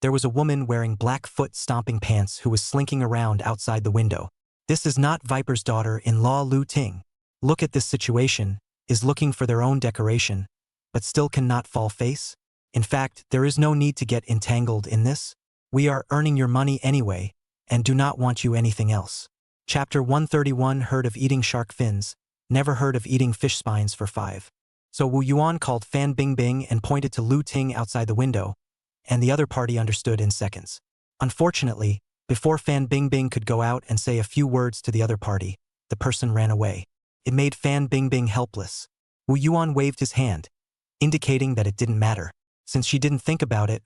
there was a woman wearing black foot-stomping pants who was slinking around outside the window. "This is not Viper's daughter-in-law Lu Ting. Look at this situation, is looking for their own decoration, but still cannot fall face? In fact, there is no need to get entangled in this. We are earning your money anyway, and do not want you anything else." Chapter 131 Heard of eating shark fins, never heard of eating fish spines for 5. So Wu Yuan called Fan Bingbing and pointed to Lu Ting outside the window, and the other party understood in seconds. Unfortunately, before Fan Bingbing could go out and say a few words to the other party, the person ran away. It made Fan Bingbing helpless. Wu Yuan waved his hand, indicating that it didn't matter. Since she didn't think about it,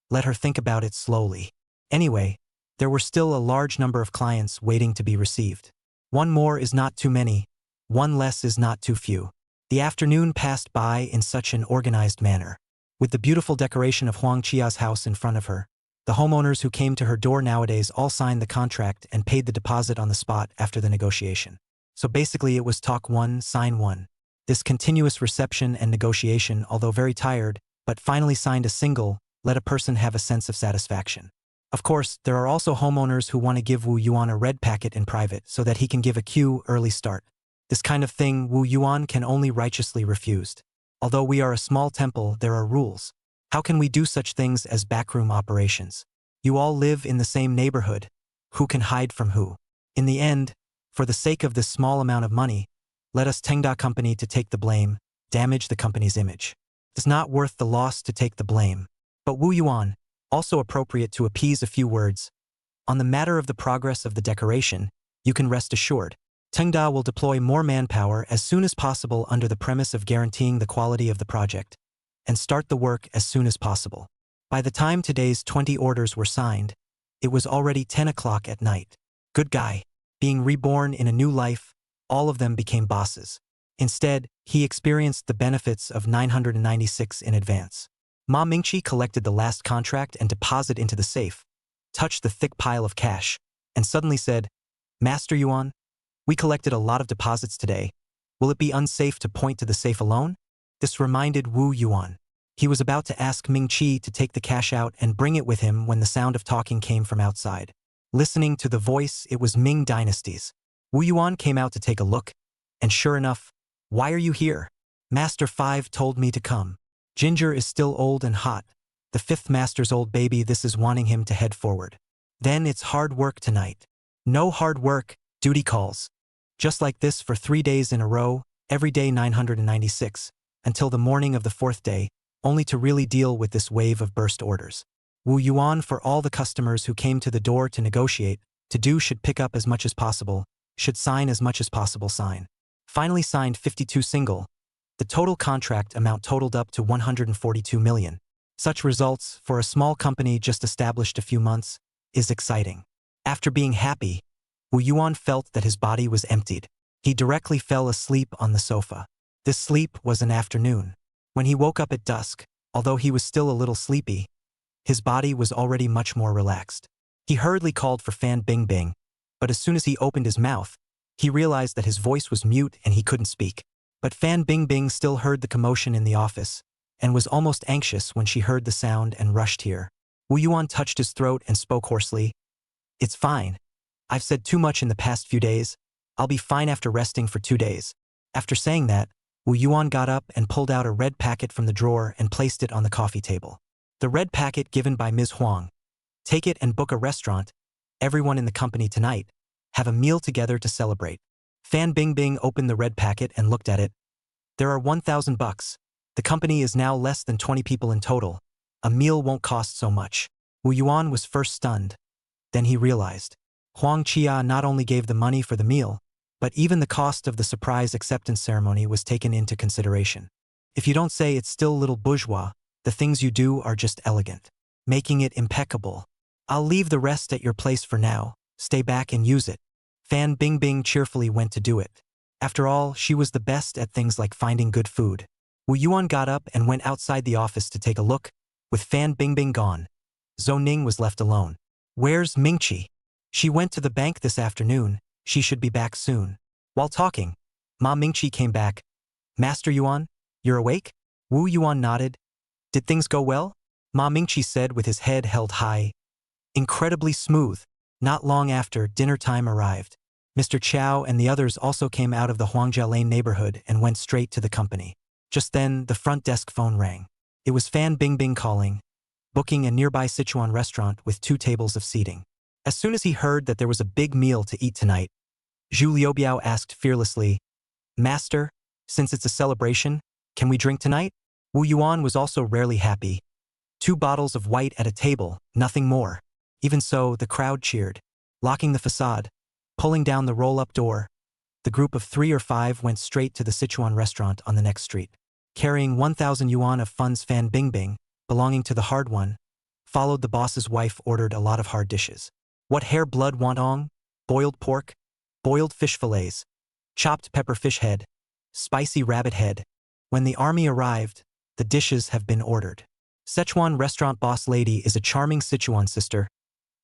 let her think about it slowly. Anyway, there were still a large number of clients waiting to be received. One more is not too many, one less is not too few. The afternoon passed by in such an organized manner. With the beautiful decoration of Huang Chia's house in front of her, the homeowners who came to her door nowadays all signed the contract and paid the deposit on the spot after the negotiation. So basically it was talk one, sign one. This continuous reception and negotiation, although very tired, but finally signed a single, let a person have a sense of satisfaction. Of course, there are also homeowners who want to give Wu Yuan a red packet in private so that he can give a queue early start. This kind of thing Wu Yuan can only righteously refuse. Although we are a small temple, there are rules. How can we do such things as backroom operations? You all live in the same neighborhood. Who can hide from who? In the end, for the sake of this small amount of money, let us Tengda company to take the blame, damage the company's image. It's not worth the loss to take the blame. But Wu Yuan, also appropriate to appease a few words. On the matter of the progress of the decoration, you can rest assured. Tengda will deploy more manpower as soon as possible under the premise of guaranteeing the quality of the project, and start the work as soon as possible. By the time today's 20 orders were signed, it was already 10 o'clock at night. Good guy. Being reborn in a new life, all of them became bosses. Instead, he experienced the benefits of 996 in advance. Ma Mingqi collected the last contract and deposited into the safe, touched the thick pile of cash, and suddenly said, "Master Yuan, we collected a lot of deposits today. Will it be unsafe to point to the safe alone?" This reminded Wu Yuan. He was about to ask Mingqi to take the cash out and bring it with him when the sound of talking came from outside. Listening to the voice, it was Ming Dynasty's. Wu Yuan came out to take a look, and sure enough, "Why are you here?" "Master 5 told me to come. Ginger is still old and hot. The 5th master's old baby, this is wanting him to head forward. Then it's hard work tonight." "No hard work, duty calls." Just like this for 3 days in a row, every day 996, until the morning of the 4th day, only to really deal with this wave of burst orders. Wu Yuan, for all the customers who came to the door to negotiate, to do should pick up as much as possible, should sign as much as possible sign. Finally signed 52 single. The total contract amount totaled up to 142 million. Such results, for a small company just established a few months, is exciting. After being happy, Wu Yuan felt that his body was emptied. He directly fell asleep on the sofa. This sleep was an afternoon. When he woke up at dusk, although he was still a little sleepy, his body was already much more relaxed. He hurriedly called for Fan Bingbing, but as soon as he opened his mouth, he realized that his voice was mute and he couldn't speak. But Fan Bingbing still heard the commotion in the office, and was almost anxious when she heard the sound and rushed here. Wu Yuan touched his throat and spoke hoarsely. "It's fine. I've said too much in the past few days. I'll be fine after resting for 2 days." After saying that, Wu Yuan got up and pulled out a red packet from the drawer and placed it on the coffee table. The red packet given by Ms. Huang. "Take it and book a restaurant. Everyone in the company tonight. Have a meal together to celebrate." Fan Bingbing opened the red packet and looked at it. "There are 1,000 bucks. The company is now less than 20 people in total. A meal won't cost so much." Wu Yuan was first stunned. Then he realized. Huang Chia not only gave the money for the meal, but even the cost of the surprise acceptance ceremony was taken into consideration. If you don't say it's still little bourgeois, the things you do are just elegant. Making it impeccable. "I'll leave the rest at your place for now. Stay back and use it." Fan Bingbing cheerfully went to do it. After all, she was the best at things like finding good food. Wu Yuan got up and went outside the office to take a look. With Fan Bingbing gone, Zhou Ning was left alone. "Where's Mingqi?" "She went to the bank this afternoon. She should be back soon." While talking, Ma Mingqi came back. "Master Yuan, you're awake?" Wu Yuan nodded. "Did things go well?" Ma Mingqi said with his head held high. "Incredibly smooth." Not long after, dinner time arrived. Mr. Chow and the others also came out of the Huangjia Lane neighborhood and went straight to the company. Just then, the front desk phone rang. It was Fan Bingbing calling, booking a nearby Sichuan restaurant with 2 tables of seating. As soon as he heard that there was a big meal to eat tonight, Zhu Liubiao asked fearlessly, "Master, since it's a celebration, can we drink tonight?" Wu Yuan was also rarely happy. 2 bottles of white at a table, nothing more. Even so, the crowd cheered. Locking the facade, pulling down the roll-up door, the group of 3 or 5 went straight to the Sichuan restaurant on the next street. Carrying 1,000 yuan of funds, Fan Bingbing, belonging to the hard one, followed the boss's wife, ordered a lot of hard dishes. What hare blood wantong, boiled pork, boiled fish fillets, chopped pepper fish head, spicy rabbit head. When the army arrived, the dishes have been ordered. Sichuan restaurant boss lady is a charming Sichuan sister.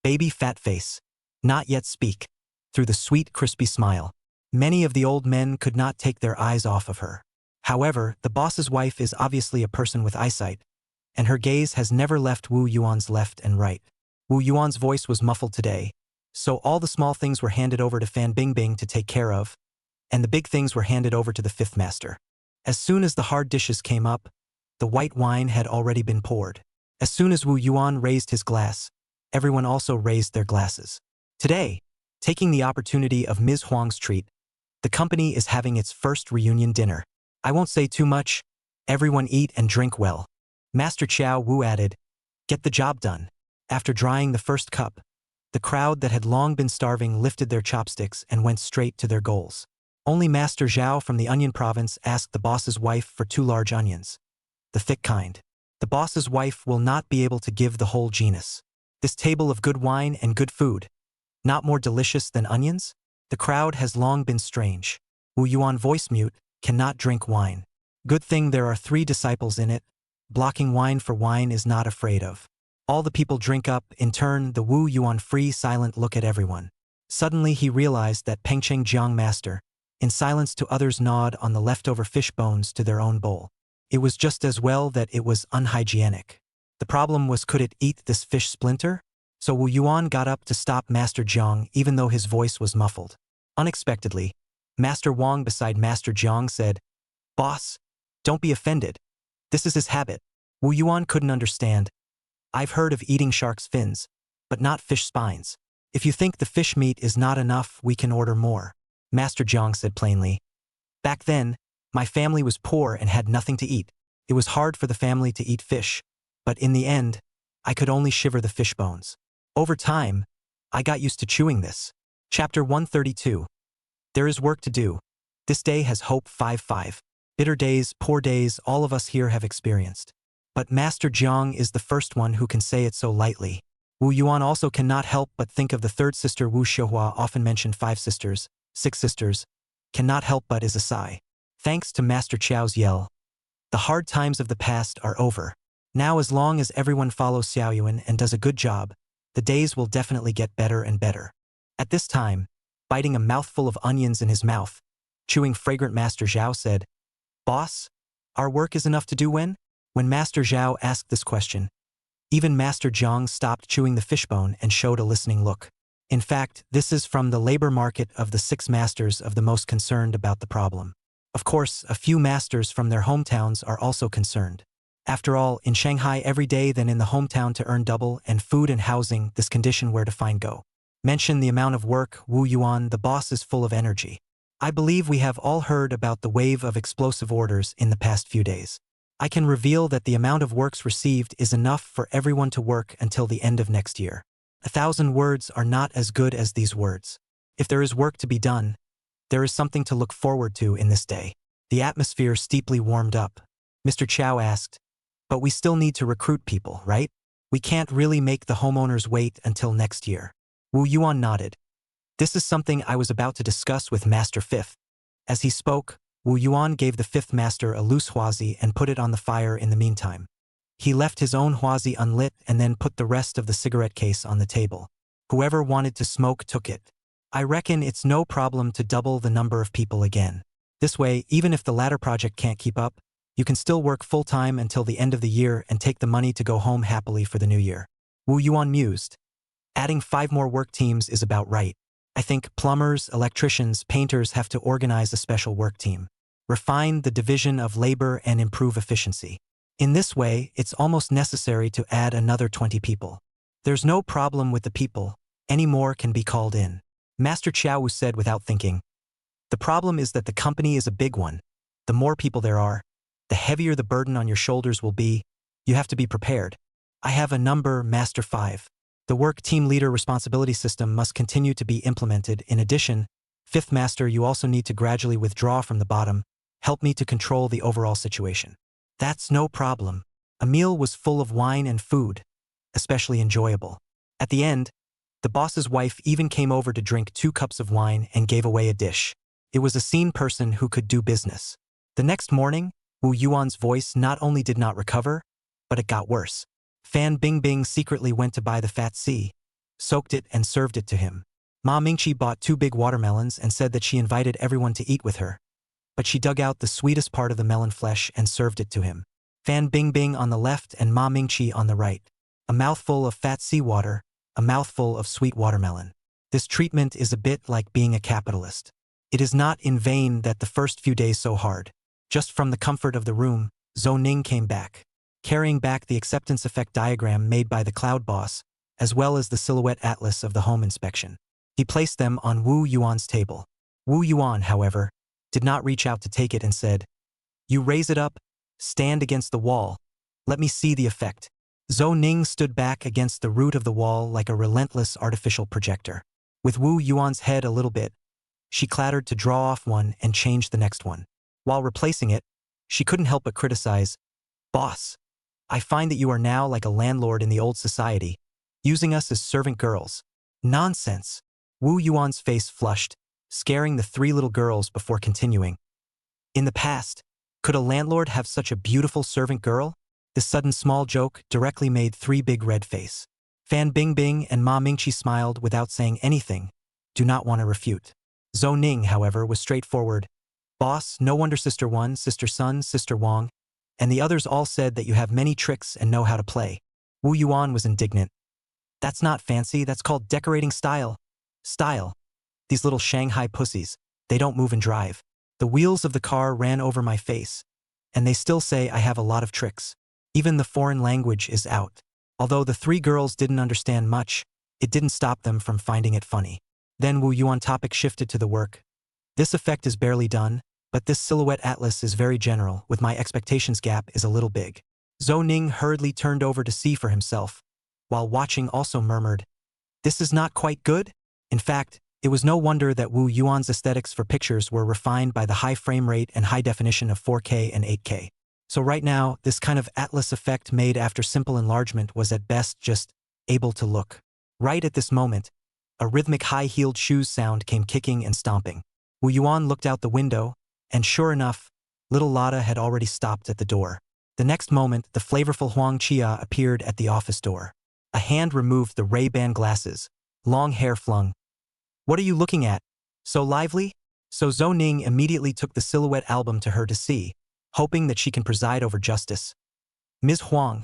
Baby fat face. Not yet speak. Through the sweet, crispy smile. Many of the old men could not take their eyes off of her. However, the boss's wife is obviously a person with eyesight, and her gaze has never left Wu Yuan's left and right. Wu Yuan's voice was muffled today, so all the small things were handed over to Fan Bingbing to take care of, and the big things were handed over to the 5th master. As soon as the hard dishes came up, the white wine had already been poured. As soon as Wu Yuan raised his glass, everyone also raised their glasses. Today, taking the opportunity of Ms. Huang's treat, the company is having its first reunion dinner. I won't say too much. Everyone eat and drink well. Master Chow Wu added, "Get the job done." After drying the first cup, the crowd that had long been starving lifted their chopsticks and went straight to their goals. Only Master Zhao from the Onion Province asked the boss's wife for 2 large onions. The thick kind. The boss's wife will not be able to give the whole genus. This table of good wine and good food, not more delicious than onions? The crowd has long been strange. Wu Yuan voice mute, cannot drink wine. Good thing there are 3 disciples in it. Blocking wine for wine is not afraid of. All the people drink up. In turn, the Wu Yuan free silent look at everyone. Suddenly he realized that Pengcheng Jiang master, in silence to others, gnawed on the leftover fish bones to their own bowl. It was just as well that it was unhygienic. The problem was, could it eat this fish splinter? So Wu Yuan got up to stop Master Jiang, even though his voice was muffled. Unexpectedly, Master Wang beside Master Jiang said, "Boss, don't be offended. This is his habit." Wu Yuan couldn't understand. "I've heard of eating shark's fins, but not fish spines. If you think the fish meat is not enough, we can order more," Master Jiang said plainly. "Back then, my family was poor and had nothing to eat. It was hard for the family to eat fish, but in the end, I could only shiver the fish bones. Over time, I got used to chewing this." Chapter 132. There is work to do. This day has hope. 5-5. Bitter days, poor days, all of us here have experienced. But Master Jiang is the first one who can say it so lightly. Wu Yuan also cannot help but think of the third sister Wu Xiuhua, often mentioned 5 sisters, 6 sisters, cannot help but is a sigh. Thanks to Master Qiao's yell, the hard times of the past are over. Now as long as everyone follows Xiaoyuan and does a good job, the days will definitely get better and better. At this time, biting a mouthful of onions in his mouth, chewing fragrant Master Zhao said, "Boss, our work is enough to do when?" When Master Zhao asked this question, even Master Jiang stopped chewing the fishbone and showed a listening look. In fact, this is from the labor market of the 6 masters of the most concerned about the problem. Of course, a few masters from their hometowns are also concerned. After all, in Shanghai every day than in the hometown to earn double and food and housing, this condition where to find go. Mention the amount of work, Wu Yuan, the boss is full of energy. I believe we have all heard about the wave of explosive orders in the past few days. I can reveal that the amount of works received is enough for everyone to work until the end of next year. 1,000 words are not as good as these words. If there is work to be done, there is something to look forward to in this day. The atmosphere steeply warmed up. Mr. Qiao asked, "But we still need to recruit people, right? We can't really make the homeowners wait until next year." Wu Yuan nodded. "This is something I was about to discuss with Master Fifth." As he spoke, Wu Yuan gave the 5th master a loose huazi and put it on the fire in the meantime. He left his own huazi unlit and then put the rest of the cigarette case on the table. Whoever wanted to smoke took it. I reckon it's no problem to double the number of people again. This way, even if the latter project can't keep up, you can still work full-time until the end of the year and take the money to go home happily for the new year. Wu Yuan mused. Adding 5 more work teams is about right. I think plumbers, electricians, painters have to organize a special work team. Refine the division of labor and improve efficiency. In this way, it's almost necessary to add another 20 people. There's no problem with the people. Any more can be called in. Master Qiao said without thinking. The problem is that the company is a big one. The more people there are, the heavier the burden on your shoulders will be. You have to be prepared. I have a number, Master 5. The work team leader responsibility system must continue to be implemented. In addition, 5th master, you also need to gradually withdraw from the bottom. Help me to control the overall situation. That's no problem. A meal was full of wine and food, especially enjoyable. At the end, the boss's wife even came over to drink 2 cups of wine and gave away a dish. It was a seen person who could do business. The next morning, Wu Yuan's voice not only did not recover, but it got worse. Fan Bingbing secretly went to buy the fat sea, soaked it and served it to him. Ma Mingqi bought 2 big watermelons and said that she invited everyone to eat with her. But she dug out the sweetest part of the melon flesh and served it to him. Fan Bingbing on the left and Ma Mingqi on the right. A mouthful of fat seawater, a mouthful of sweet watermelon. This treatment is a bit like being a capitalist. It is not in vain that the first few days so hard. Just from the comfort of the room, Zhou Ning came back, carrying back the acceptance effect diagram made by the cloud boss, as well as the silhouette atlas of the home inspection. He placed them on Wu Yuan's table. Wu Yuan, however, did not reach out to take it and said, "You raise it up, stand against the wall. Let me see the effect." Zhou Ning stood back against the root of the wall like a relentless artificial projector. With Wu Yuan's head a little bit, she clattered to draw off one and change the next one. While replacing it, she couldn't help but criticize, "Boss, I find that you are now like a landlord in the old society, using us as servant girls." Nonsense. Wu Yuan's face flushed, scaring the 3 little girls before continuing. In the past, could a landlord have such a beautiful servant girl? This sudden small joke directly made 3 big red face. Fan Bingbing and Ma Mingqi smiled without saying anything, do not want to refute. Zhou Ning, however, was straightforward. "Boss, no wonder Sister 1, Sister Sun, Sister Wang, and the others all said that you have many tricks and know how to play." Wu Yuan was indignant. "That's not fancy, that's called decorating style." Style. These little Shanghai pussies, they don't move and drive. The wheels of the car ran over my face, and they still say I have a lot of tricks. Even the foreign language is out. Although the 3 girls didn't understand much, it didn't stop them from finding it funny. Then Wu Yuan topic shifted to the work. "This effect is barely done, but this silhouette atlas is very general, with my expectations gap is a little big." Zhou Ning hurriedly turned over to see for himself, while watching also murmured, "This is not quite good?" In fact, it was no wonder that Wu Yuan's aesthetics for pictures were refined by the high frame rate and high definition of 4K and 8K. So right now, this kind of atlas effect made after simple enlargement was at best just able to look. Right at this moment, a rhythmic high-heeled shoes sound came kicking and stomping. Wu Yuan looked out the window, and sure enough, little Lotta had already stopped at the door. The next moment, the flavorful Huang Chia appeared at the office door. A hand removed the Ray-Ban glasses, long hair flung. "What are you looking at? So lively?" So Zhou Ning immediately took the silhouette album to her to see, hoping that she can preside over justice. "Ms. Huang,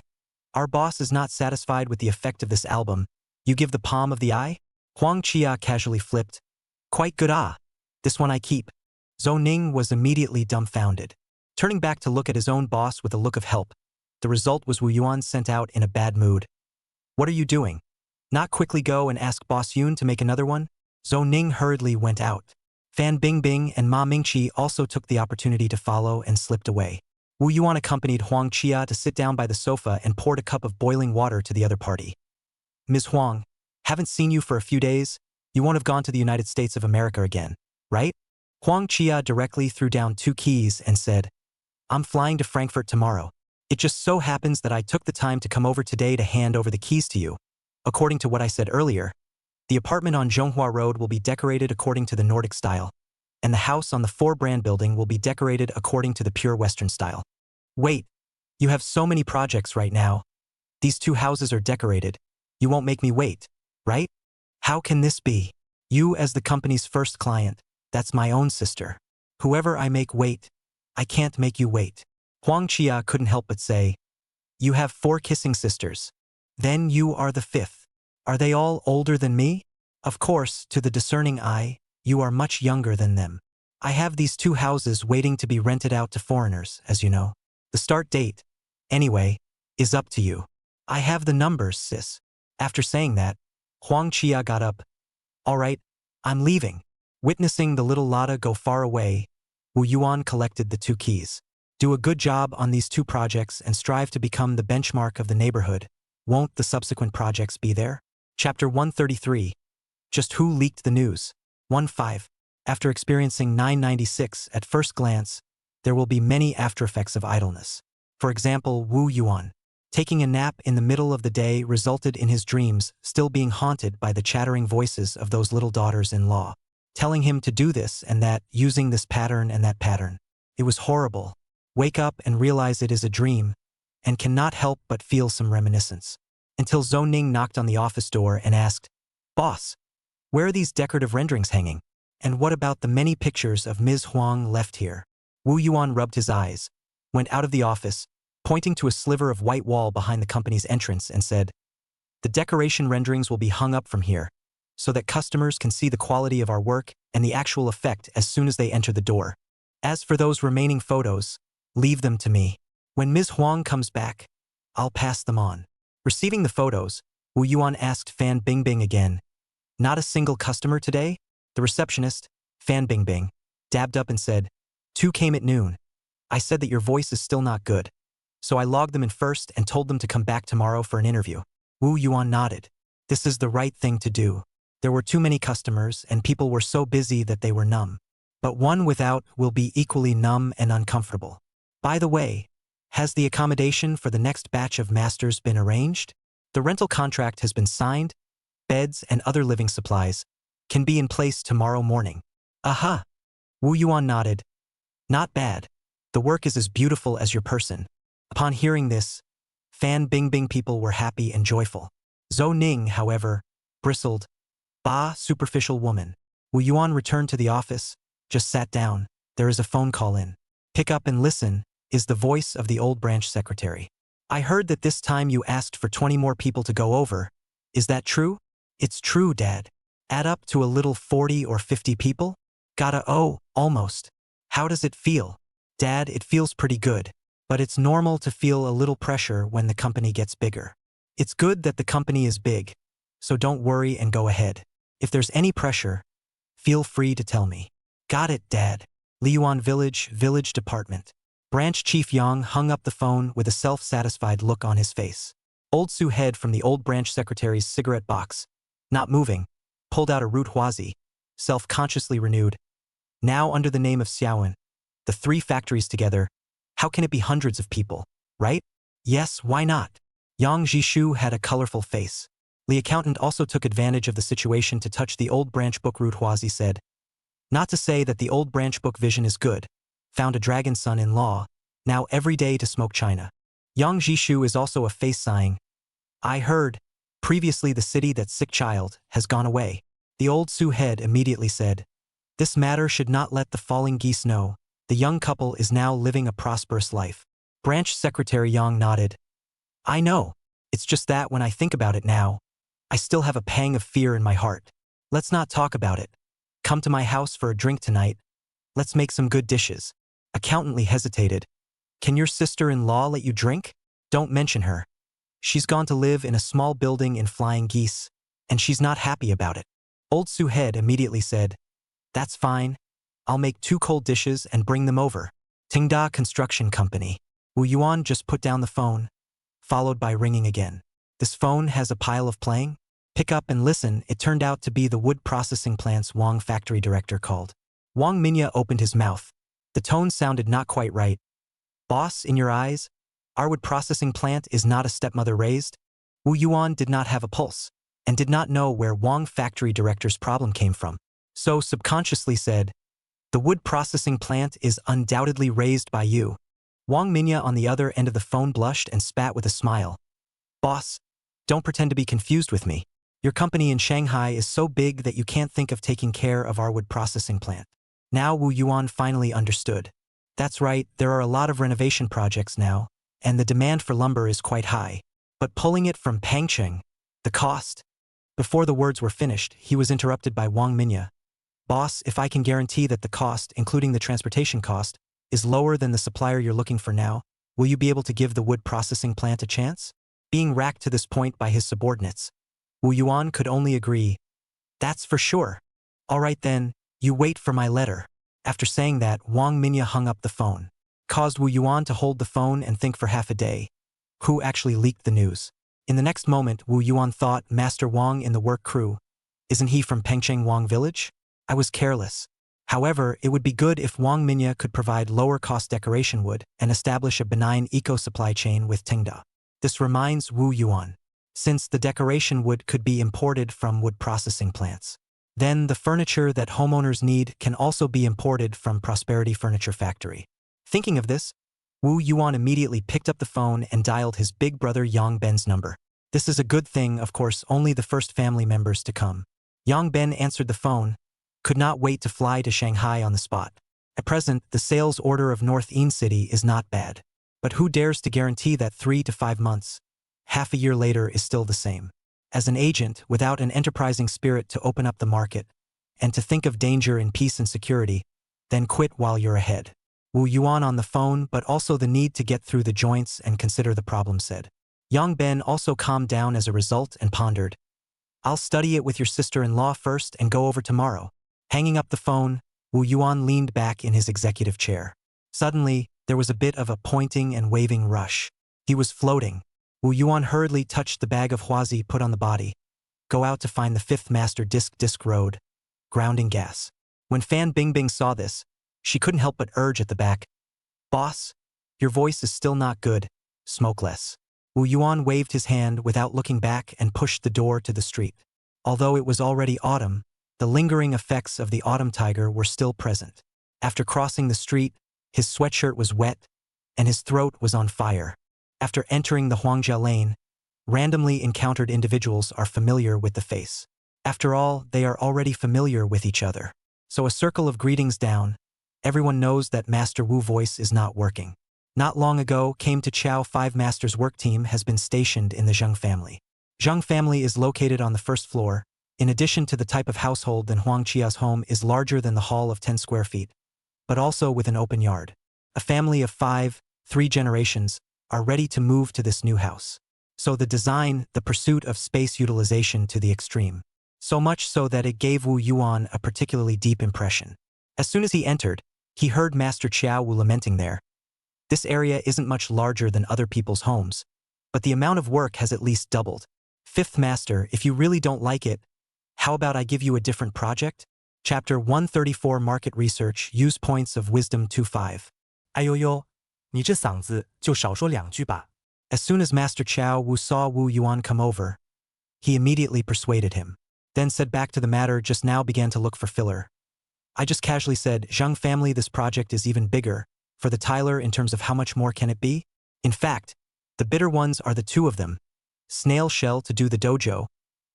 our boss is not satisfied with the effect of this album. You give the palm of the eye?" Huang Chia casually flipped. "Quite good this one I keep." Zhou Ning was immediately dumbfounded. Turning back to look at his own boss with a look of help, the result was Wu Yuan sent out in a bad mood. "What are you doing? Not quickly go and ask Boss Yun to make another one?" Zhou Ning hurriedly went out. Fan Bingbing and Ma Mingqi also took the opportunity to follow and slipped away. Wu Yuan accompanied Huang Chia to sit down by the sofa and poured a cup of boiling water to the other party. "Ms. Huang, haven't seen you for a few days. You won't have gone to the United States of America again, right?" Huang Chia directly threw down 2 keys and said, "I'm flying to Frankfurt tomorrow. It just so happens that I took the time to come over today to hand over the keys to you. According to what I said earlier, the apartment on Zhonghua Road will be decorated according to the Nordic style, and the house on the 4-brand building will be decorated according to the pure Western style." "Wait, you have so many projects right now. These 2 houses are decorated. You won't make me wait, right? How can this be? You as the company's first client, that's my own sister. Whoever I make wait, I can't make you wait." Huang Chia couldn't help but say, "You have 4 kissing sisters. Then you are the 5th. Are they all older than me? Of course, to the discerning eye, you are much younger than them. I have these 2 houses waiting to be rented out to foreigners, as you know. The start date, anyway, is up to you. I have the numbers, sis." After saying that, Huang Chia got up. "All right, I'm leaving." Witnessing the little Lotta go far away, Wu Yuan collected the 2 keys. "Do a good job on these 2 projects and strive to become the benchmark of the neighborhood. Won't the subsequent projects be there?" Chapter 133. Just who leaked the news? 1.5. After experiencing 996 at first glance, there will be many aftereffects of idleness. For example, Wu Yuan. Taking a nap in the middle of the day resulted in his dreams still being haunted by the chattering voices of those little daughters-in-law, telling him to do this and that, using this pattern and that pattern. It was horrible. Wake up and realize it is a dream, and cannot help but feel some reminiscence. Until Zhou Ning knocked on the office door and asked, "Boss, where are these decorative renderings hanging? And what about the many pictures of Ms. Huang left here?" Wu Yuan rubbed his eyes, went out of the office, pointing to a sliver of white wall behind the company's entrance, and said, "The decoration renderings will be hung up from here, so that customers can see the quality of our work and the actual effect as soon as they enter the door. As for those remaining photos, leave them to me. When Ms. Huang comes back, I'll pass them on." Receiving the photos, Wu Yuan asked Fan Bingbing again, "Not a single customer today?" The receptionist, Fan Bingbing, dabbed up and said, "2 came at noon. I said that your voice is still not good, so I logged them in first and told them to come back tomorrow for an interview." Wu Yuan nodded. This is the right thing to do. There were too many customers and people were so busy that they were numb. But one without will be equally numb and uncomfortable. By the way, has the accommodation for the next batch of masters been arranged? The rental contract has been signed. Beds and other living supplies can be in place tomorrow morning. Aha! Wu Yuan nodded. Not bad. The work is as beautiful as your person. Upon hearing this, Fan Bingbing people were happy and joyful. Zhou Ning, however, bristled. Bah, superficial woman. Wu Yuan returned to the office, just sat down. There is a phone call in. Pick up and listen, is the voice of the old branch secretary. I heard that this time you asked for 20 more people to go over. Is that true? It's true, Dad. Add up to a little 40 or 50 people? Almost. How does it feel? Dad, it feels pretty good. But it's normal to feel a little pressure when the company gets bigger. It's good that the company is big, so don't worry and go ahead. If there's any pressure, feel free to tell me. Got it, Dad. Liyuan Village Department. Branch Chief Yang hung up the phone with a self-satisfied look on his face. Old Su head from the old branch secretary's cigarette box, not moving, pulled out a root huazi, self-consciously renewed. Now under the name of Xiaowen, the 3 factories together How can it be hundreds of people, right? Yes, why not? Yang Jishu had a colorful face. The accountant also took advantage of the situation to touch the old branch book. Ru Huazi said, not to say that the old branch book vision is good. Found a dragon son-in-law, now every day to smoke China. Yang Jishu is also a face sighing. I heard, previously the city that sick child has gone away. The old Su head immediately said, this matter should not let the falling geese know. The young couple is now living a prosperous life. Branch Secretary Yang nodded. I know. It's just that when I think about it now, I still have a pang of fear in my heart. Let's not talk about it. Come to my house for a drink tonight. Let's make some good dishes. Accountantly hesitated. Can your sister-in-law let you drink? Don't mention her. She's gone to live in a small building in Flying Geese, and she's not happy about it. Old Su head immediately said, that's fine. I'll make 2 cold dishes and bring them over. Tingda Construction Company. Wu Yuan just put down the phone, followed by ringing again. This phone has a pile of playing? Pick up and listen. It turned out to be the wood processing plant's Wang factory director called. Wang Minya opened his mouth. The tone sounded not quite right. Boss, in your eyes, our wood processing plant is not a stepmother raised? Wu Yuan did not have a pulse, and did not know where Wang factory director's problem came from. So subconsciously said, the wood processing plant is undoubtedly raised by you. Wang Minya on the other end of the phone blushed and spat with a smile. Boss, don't pretend to be confused with me. Your company in Shanghai is so big that you can't think of taking care of our wood processing plant. Now Wu Yuan finally understood. That's right, there are a lot of renovation projects now, and the demand for lumber is quite high. But pulling it from Pangcheng, the cost. Before the words were finished, he was interrupted by Wang Minya. Boss, if I can guarantee that the cost, including the transportation cost, is lower than the supplier you're looking for now, will you be able to give the wood processing plant a chance? Being racked to this point by his subordinates, Wu Yuan could only agree. That's for sure. All right then, you wait for my letter. After saying that, Wang Minya hung up the phone. Caused Wu Yuan to hold the phone and think for half a day. Who actually leaked the news? In the next moment, Wu Yuan thought, Master Wang in the work crew. Isn't he from Pengcheng Wang village? I was careless. However, it would be good if Wang Minya could provide lower-cost decoration wood and establish a benign eco-supply chain with Tingda. This reminds Wu Yuan. Since the decoration wood could be imported from wood processing plants, then the furniture that homeowners need can also be imported from Prosperity Furniture Factory. Thinking of this, Wu Yuan immediately picked up the phone and dialed his big brother Yang Ben's number. This is a good thing, of course, only the first family members to come. Yang Ben answered the phone, could not wait to fly to Shanghai on the spot. At present, the sales order of North Ean City is not bad. But who dares to guarantee that 3 to 5 months, half a year later, is still the same? As an agent, without an enterprising spirit to open up the market, and to think of danger in peace and security, then quit while you're ahead. Wu Yuan on the phone, but also the need to get through the joints and consider the problem said. Yang Ben also calmed down as a result and pondered. I'll study it with your sister-in-law first and go over tomorrow. Hanging up the phone, Wu Yuan leaned back in his executive chair. Suddenly, there was a bit of a pointing and waving rush. He was floating. Wu Yuan hurriedly touched the bag of Huazi put on the body. Go out to find the 5th master disc road. Grounding gas. When Fan Bingbing saw this, she couldn't help but urge at the back. Boss, your voice is still not good. Smoke less. Wu Yuan waved his hand without looking back and pushed the door to the street. Although it was already autumn, the lingering effects of the autumn tiger were still present. After crossing the street, his sweatshirt was wet, and his throat was on fire. After entering the Huangjia lane, randomly encountered individuals are familiar with the face. After all, they are already familiar with each other. So a circle of greetings down, everyone knows that Master Wu voice is not working. Not long ago, came to Chao 5 Master's work team has been stationed in the Zheng family. Zheng family is located on the 1st floor. In addition to the type of household, then Huang Chia's home is larger than the hall of 10 square feet, but also with an open yard. A family of 5, 3 generations, are ready to move to this new house. So the design, the pursuit of space utilization to the extreme. So much so that it gave Wu Yuan a particularly deep impression. As soon as he entered, he heard Master Chiao Wu lamenting there. This area isn't much larger than other people's homes, but the amount of work has at least doubled. 5th Master, if you really don't like it, how about I give you a different project? Chapter 134 Market Research, Use Points of Wisdom 2.5. Ayoyo. 你这嗓子就少说两句吧。 As soon as Master Chow Wu saw Wu Yuan come over, he immediately persuaded him. Then said back to the matter just now began to look for filler. I just casually said, Zhang family, this project is even bigger for the Tyler in terms of how much more can it be? In fact, the bitter ones are the two of them. Snail shell to do the dojo.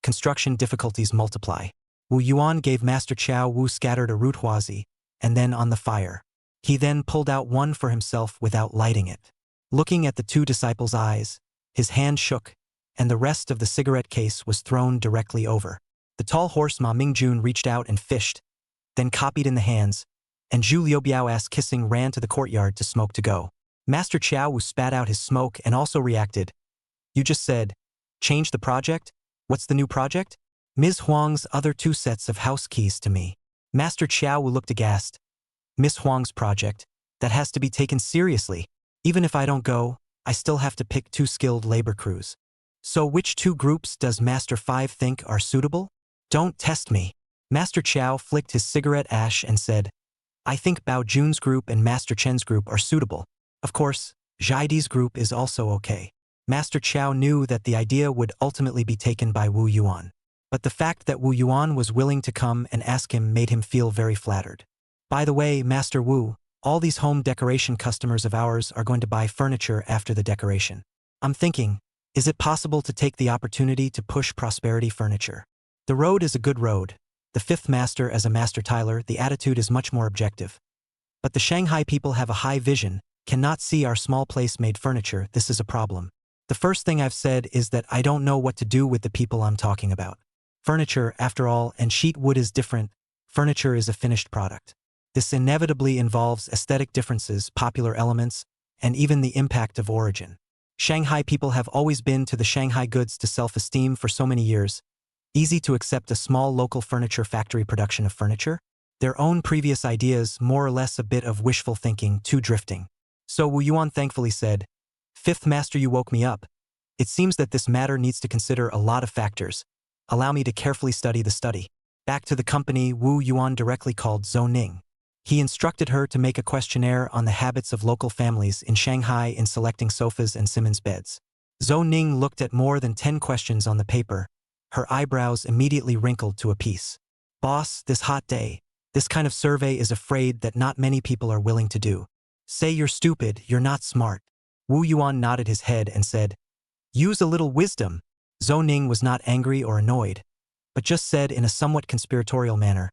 Construction difficulties multiply. Wu Yuan gave Master Chow Wu scattered a root huazi, and then on the fire. He then pulled out one for himself without lighting it. Looking at the two disciples' eyes, his hand shook, and the rest of the cigarette case was thrown directly over. The tall horse Ma Mingjun reached out and fished, then copied in the hands, and Zhu Liubiao ass-kissing ran to the courtyard to smoke to go. Master Chow Wu spat out his smoke and also reacted. You just said, change the project? What's the new project? Ms. Huang's other 2 sets of house keys to me. Master Chow Wu looked aghast. Miss Huang's project, that has to be taken seriously. Even if I don't go, I still have to pick 2 skilled labor crews. So which 2 groups does Master 5 think are suitable? Don't test me. Master Chow flicked his cigarette ash and said, I think Bao Jun's group and Master Chen's group are suitable. Of course, Zhaidi's group is also okay. Master Chow knew that the idea would ultimately be taken by Wu Yuan. But the fact that Wu Yuan was willing to come and ask him made him feel very flattered. By the way, Master Wu, all these home decoration customers of ours are going to buy furniture after the decoration. I'm thinking, is it possible to take the opportunity to push prosperity furniture? The road is a good road. The 5th master as a Master Tyler, the attitude is much more objective. But the Shanghai people have a high vision, cannot see our small place-made furniture. This is a problem. The first thing I've said is that I don't know what to do with the people I'm talking about. Furniture, after all, and sheet wood is different. Furniture is a finished product. This inevitably involves aesthetic differences, popular elements, and even the impact of origin. Shanghai people have always been to the Shanghai goods to self-esteem for so many years. Easy to accept a small local furniture factory production of furniture? Their own previous ideas, more or less a bit of wishful thinking, too drifting. So Wu Yuan thankfully said, 5th master, you woke me up. It seems that this matter needs to consider a lot of factors. Allow me to carefully study the study. Back to the company, Wu Yuan directly called Zhou Ning. He instructed her to make a questionnaire on the habits of local families in Shanghai in selecting sofas and Simmons beds. Zhou Ning looked at more than 10 questions on the paper. Her eyebrows immediately wrinkled to a piece. Boss, this hot day, this kind of survey is afraid that not many people are willing to do. Say you're stupid, you're not smart. Wu Yuan nodded his head and said, use a little wisdom. Zhou Ning was not angry or annoyed, but just said in a somewhat conspiratorial manner,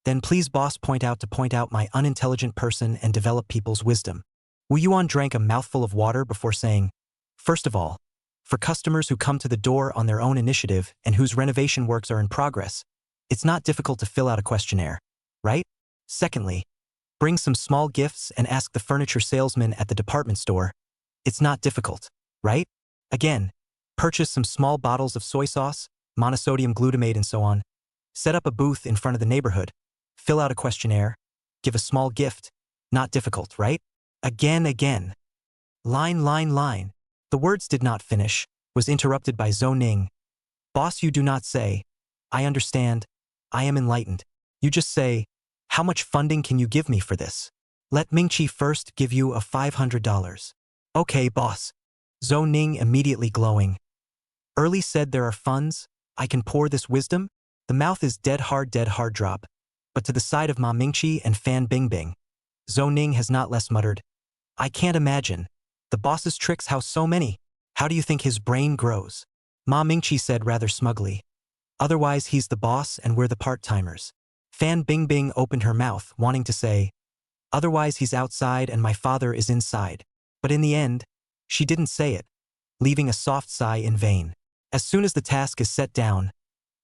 then please boss point out my unintelligent person and develop people's wisdom. Wu Yuan drank a mouthful of water before saying, first of all, for customers who come to the door on their own initiative and whose renovation works are in progress, it's not difficult to fill out a questionnaire, right? Secondly, bring some small gifts and ask the furniture salesman at the department store. It's not difficult, right? Again, purchase some small bottles of soy sauce, monosodium glutamate and so on. Set up a booth in front of the neighborhood. Fill out a questionnaire. Give a small gift. Not difficult, right? Again. Line. The words did not finish, was interrupted by Zhou Ning. Boss, you do not say, I understand, I am enlightened. You just say, how much funding can you give me for this? Let Mingqi first give you a $500. Okay, boss. Zhou Ning immediately glowing. Early said there are funds, I can pour this wisdom? The mouth is dead hard drop. But to the side of Ma Mingqi and Fan Bingbing, Zhou Ning has not less muttered, I can't imagine. The boss's tricks, how so many? How do you think his brain grows? Ma Mingqi said rather smugly. Otherwise he's the boss and we're the part-timers. Fan Bingbing opened her mouth, wanting to say, otherwise he's outside and my father is inside. But in the end, she didn't say it, leaving a soft sigh in vain. As soon as the task is set down,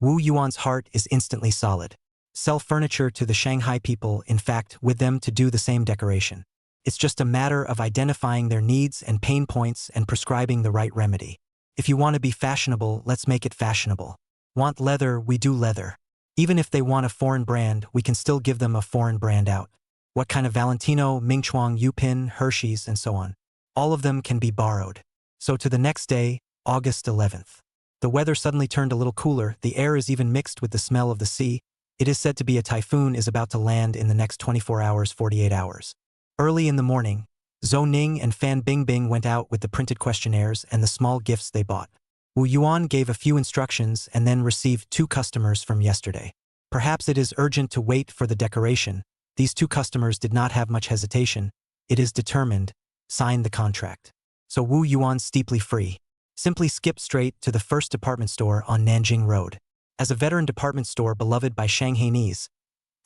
Wu Yuan's heart is instantly solid. Sell furniture to the Shanghai people, in fact, with them to do the same decoration. It's just a matter of identifying their needs and pain points and prescribing the right remedy. If you want to be fashionable, let's make it fashionable. Want leather, we do leather. Even if they want a foreign brand, we can still give them a foreign brand out. What kind of Valentino, Mingchuang, Yupin, Hershey's, and so on. All of them can be borrowed. So to the next day, August 11th. The weather suddenly turned a little cooler, the air is even mixed with the smell of the sea. It is said to be a typhoon is about to land in the next 24 hours, 48 hours. Early in the morning, Zhou Ning and Fan Bingbing went out with the printed questionnaires and the small gifts they bought. Wu Yuan gave a few instructions and then received 2 customers from yesterday. Perhaps it is urgent to wait for the decoration. These 2 customers did not have much hesitation. It is determined. Sign the contract. So Wu Yuan steeply free. Simply skip straight to the first department store on Nanjing Road. As a veteran department store beloved by Shanghainese,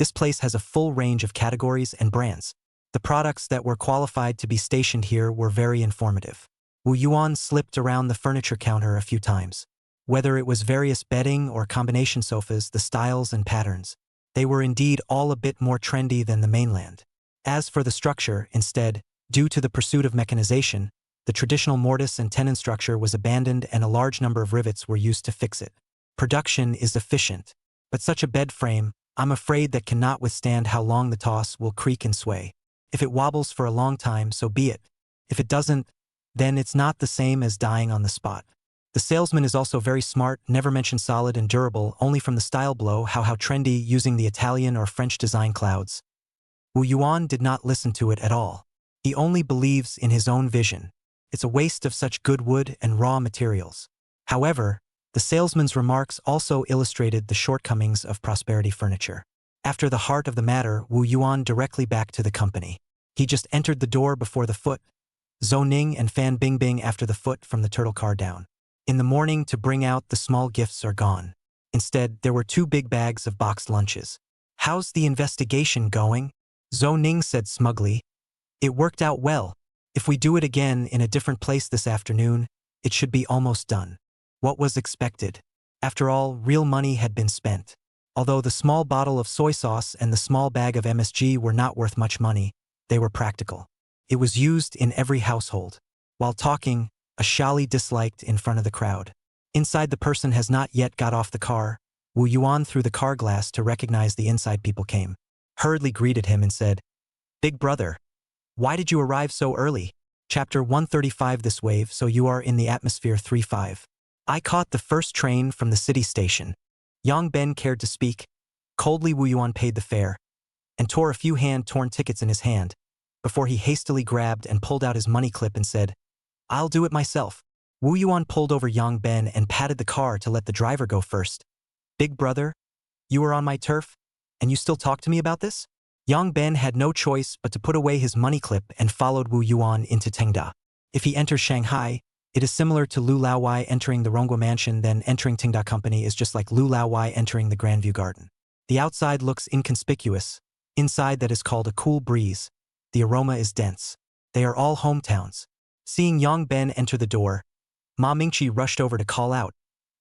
this place has a full range of categories and brands. The products that were qualified to be stationed here were very informative. Wu Yuan slipped around the furniture counter a few times. Whether it was various bedding or combination sofas, the styles and patterns, they were indeed all a bit more trendy than the mainland. As for the structure, instead, due to the pursuit of mechanization, the traditional mortise and tenon structure was abandoned and a large number of rivets were used to fix it. Production is efficient, but such a bed frame, I'm afraid, that cannot withstand how long the toss will creak and sway. If it wobbles for a long time, so be it. If it doesn't, then it's not the same as dying on the spot. The salesman is also very smart, never mentioned solid and durable, only from the style blow how trendy, using the Italian or French design clouds. Wu Yuan did not listen to it at all. He only believes in his own vision. It's a waste of such good wood and raw materials. However, the salesman's remarks also illustrated the shortcomings of prosperity furniture. After the heart of the matter, Wu Yuan directly back to the company. He just entered the door before the foot. Zhou Ning and Fan Bingbing after the foot from the turtle car down. In the morning to bring out the small gifts are gone. Instead, there were 2 big bags of boxed lunches. How's the investigation going? Zhou Ning said smugly. It worked out well. If we do it again in a different place this afternoon, it should be almost done. What was expected? After all, real money had been spent. Although the small bottle of soy sauce and the small bag of MSG were not worth much money, they were practical. It was used in every household. While talking, a Shali disliked in front of the crowd. Inside, the person has not yet got off the car. Wu Yuan through the car glass to recognize the inside people came. Hurriedly greeted him and said, "Big brother, why did you arrive so early?" Chapter 135. This wave, so you are in the atmosphere 3-5. I caught the first train from the city station. Yang Ben cared to speak. Coldly Wu Yuan paid the fare and tore a few hand-torn tickets in his hand before he hastily grabbed and pulled out his money clip and said, "I'll do it myself." Wu Yuan pulled over Yang Ben and patted the car to let the driver go first. "Big brother, you are on my turf, and you still talk to me about this?" Yang Ben had no choice but to put away his money clip and followed Wu Yuan into Tengda. If he enters Shanghai, it is similar to Lu Laowai entering the Rongguo Mansion, then entering Tengda Company is just like Lu Laowai entering the Grandview Garden. The outside looks inconspicuous. Inside, that is called a cool breeze. The aroma is dense. They are all hometowns. Seeing Yang Ben enter the door, Ma Mingqi rushed over to call out.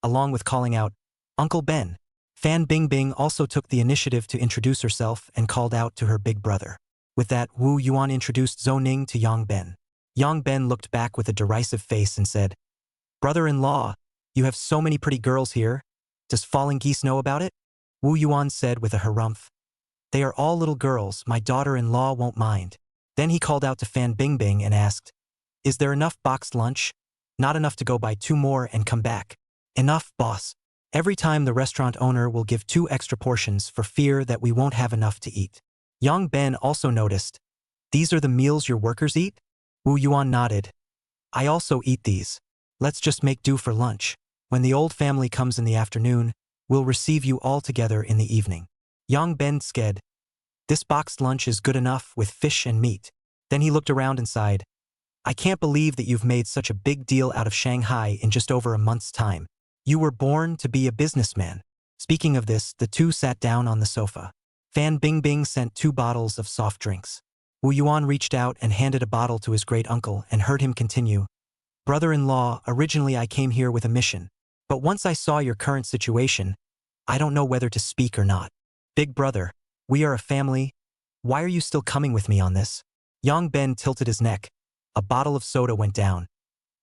Along with calling out, "Uncle Ben," Fan Bingbing also took the initiative to introduce herself and called out to her big brother. With that, Wu Yuan introduced Zhou Ning to Yang Ben. Yang Ben looked back with a derisive face and said, "Brother-in-law, you have so many pretty girls here. Does Falling Geese know about it?" Wu Yuan said with a harumph. "They are all little girls, my daughter-in-law won't mind." Then he called out to Fan Bingbing and asked, "Is there enough boxed lunch?" "Not enough to go buy 2 more and come back." "Enough, boss. Every time the restaurant owner will give 2 extra portions for fear that we won't have enough to eat." Yang Ben also noticed, "These are the meals your workers eat?" Wu Yuan nodded. "I also eat these. Let's just make do for lunch. When the old family comes in the afternoon, we'll receive you all together in the evening." Yang Ben said, "This boxed lunch is good enough with fish and meat." Then he looked around and sighed, "I can't believe that you've made such a big deal out of Shanghai in just over a month's time. You were born to be a businessman." Speaking of this, the 2 sat down on the sofa. Fan Bingbing sent 2 bottles of soft drinks. Wu Yuan reached out and handed a bottle to his great uncle and heard him continue, "Brother-in-law, originally I came here with a mission. But once I saw your current situation, I don't know whether to speak or not. Big brother, we are a family. Why are you still coming with me on this?" Yang Ben tilted his neck. A bottle of soda went down.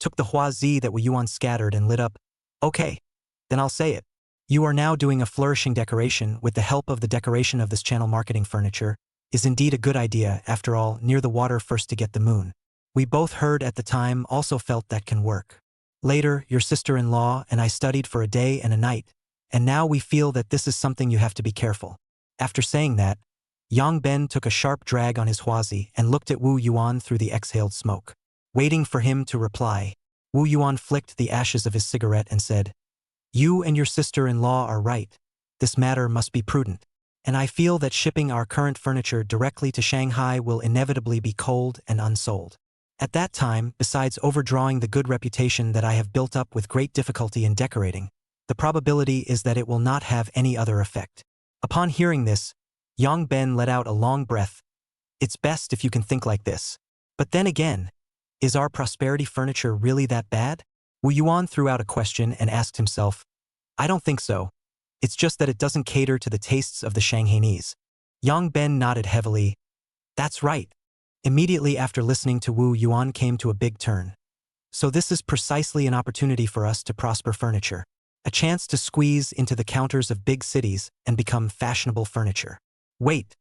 Took the huazi that Wu Yuan scattered and lit up. "Okay, then I'll say it. You are now doing a flourishing decoration with the help of the decoration of this channel. Marketing furniture is indeed a good idea. After all, near the water first to get the moon. We both heard at the time, also felt that can work. Later, your sister-in-law and I studied for a day and a night, and now we feel that this is something you have to be careful." After saying that, Yang Ben took a sharp drag on his huazi and looked at Wu Yuan through the exhaled smoke. Waiting for him to reply, Wu Yuan flicked the ashes of his cigarette and said, "You and your sister-in-law are right. This matter must be prudent. And I feel that shipping our current furniture directly to Shanghai will inevitably be cold and unsold. At that time, besides overdrawing the good reputation that I have built up with great difficulty in decorating, the probability is that it will not have any other effect." Upon hearing this, Yang Ben let out a long breath. It's best if you can think like this. But then again, is our prosperity furniture really that bad? Wu Yuan threw out a question and asked himself, I don't think so. It's just that it doesn't cater to the tastes of the Shanghainese. Yang Ben nodded heavily. That's right. Immediately after listening to Wu Yuan came to a big turn. So this is precisely an opportunity for us to prosper furniture. A chance to squeeze into the counters of big cities and become fashionable furniture. Wait,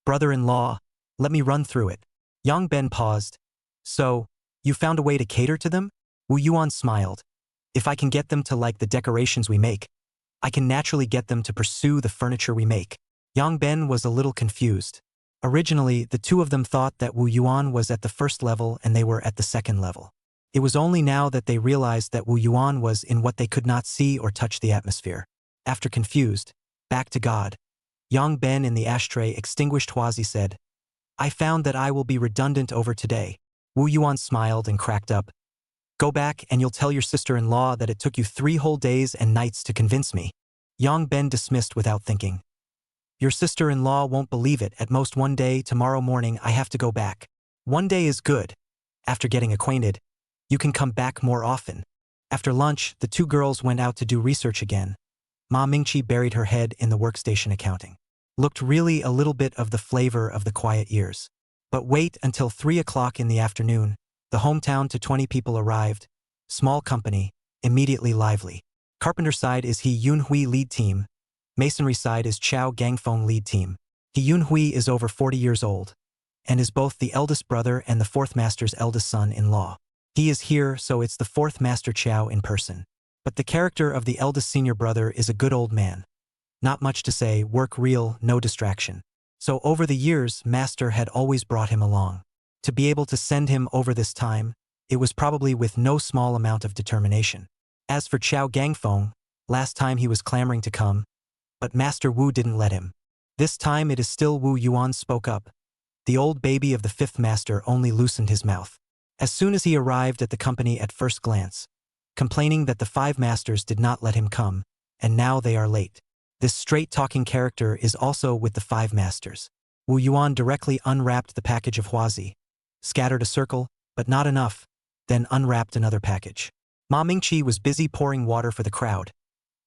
brother-in-law, let me run through it. Yang Ben paused. So, you found a way to cater to them? Wu Yuan smiled. If I can get them to like the decorations we make, I can naturally get them to pursue the furniture we make. Yang Ben was a little confused. Originally, the two of them thought that Wu Yuan was at the first level and they were at the second level. It was only now that they realized that Wu Yuan was in what they could not see or touch the atmosphere. After confused, back to God, Yang Ben in the ashtray extinguished huazi said, I found that I will be redundant over today. Wu Yuan smiled and cracked up. Go back and you'll tell your sister-in-law that it took you 3 whole days and nights to convince me. Yang Ben dismissed without thinking. Your sister-in-law won't believe it. At most one day, tomorrow morning, I have to go back. One day is good. After getting acquainted, you can come back more often. After lunch, the two girls went out to do research again. Ma Mingqi buried her head in the workstation accounting. Looked really a little bit of the flavor of the quiet years. But wait until 3 o'clock in the afternoon. The hometown to 20 people arrived. Small company, immediately lively. Carpenter side is He Yunhui lead team. Masonry side is Chao Gangfeng lead team. He Yunhui is over 40 years old and is both the eldest brother and the 4th master's eldest son-in-law. He is here, so it's the 4th master Chao in person. But the character of the eldest senior brother is a good old man. Not much to say, work real, no distraction. So over the years, master had always brought him along. To be able to send him over this time, it was probably with no small amount of determination. As for Chao Gangfeng, last time he was clamoring to come, but Master Wu didn't let him. This time it is still Wu Yuan spoke up. The old baby of the 5th master only loosened his mouth. As soon as he arrived at the company at first glance, complaining that the 5 masters did not let him come, and now they are late. This straight-talking character is also with the 5 masters. Wu Yuan directly unwrapped the package of huazi, scattered a circle, but not enough, then unwrapped another package. Ma Mingqi was busy pouring water for the crowd.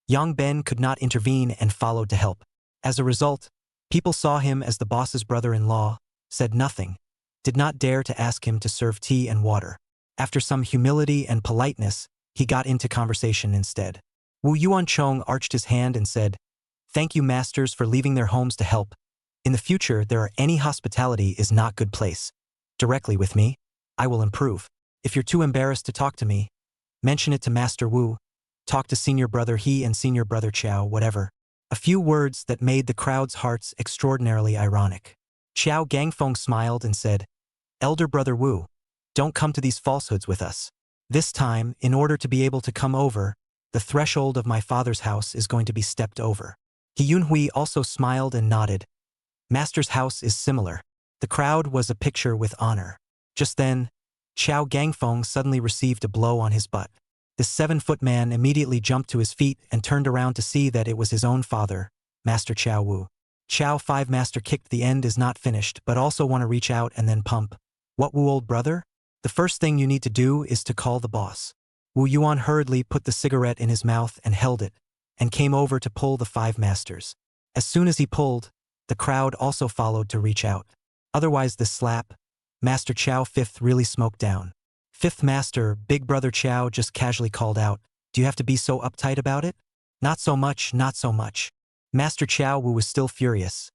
Yang Ben could not intervene and followed to help. As a result, people saw him as the boss's brother-in-law, said nothing, did not dare to ask him to serve tea and water. After some humility and politeness, he got into conversation instead. Wu Yuanchong arched his hand and said, Thank you masters for leaving their homes to help. In the future, there are any hospitality is not good place. Directly with me, I will improve. If you're too embarrassed to talk to me, mention it to Master Wu. Talk to senior brother He and senior brother Chao, whatever. A few words that made the crowd's hearts extraordinarily ironic. Chao Gangfeng smiled and said, Elder brother Wu, don't come to these falsehoods with us. This time, in order to be able to come over, the threshold of my father's house is going to be stepped over. He Yunhui also smiled and nodded. Master's house is similar. The crowd was a picture with honor. Just then, Chao Gangfeng suddenly received a blow on his butt. The 7-foot man immediately jumped to his feet and turned around to see that it was his own father, Master Chao Wu. Chao 5 master kicked the end is not finished but also want to reach out and then pump. What Wu old brother? The first thing you need to do is to call the boss. Wu Yuan hurriedly put the cigarette in his mouth and held it, and came over to pull the 5 masters. As soon as he pulled, the crowd also followed to reach out. Otherwise this slap, Master Chao 5th really smoked down. 5th master, big brother Chao just casually called out, Do you have to be so uptight about it? Not so much, not so much. Master Chao Wu was still furious.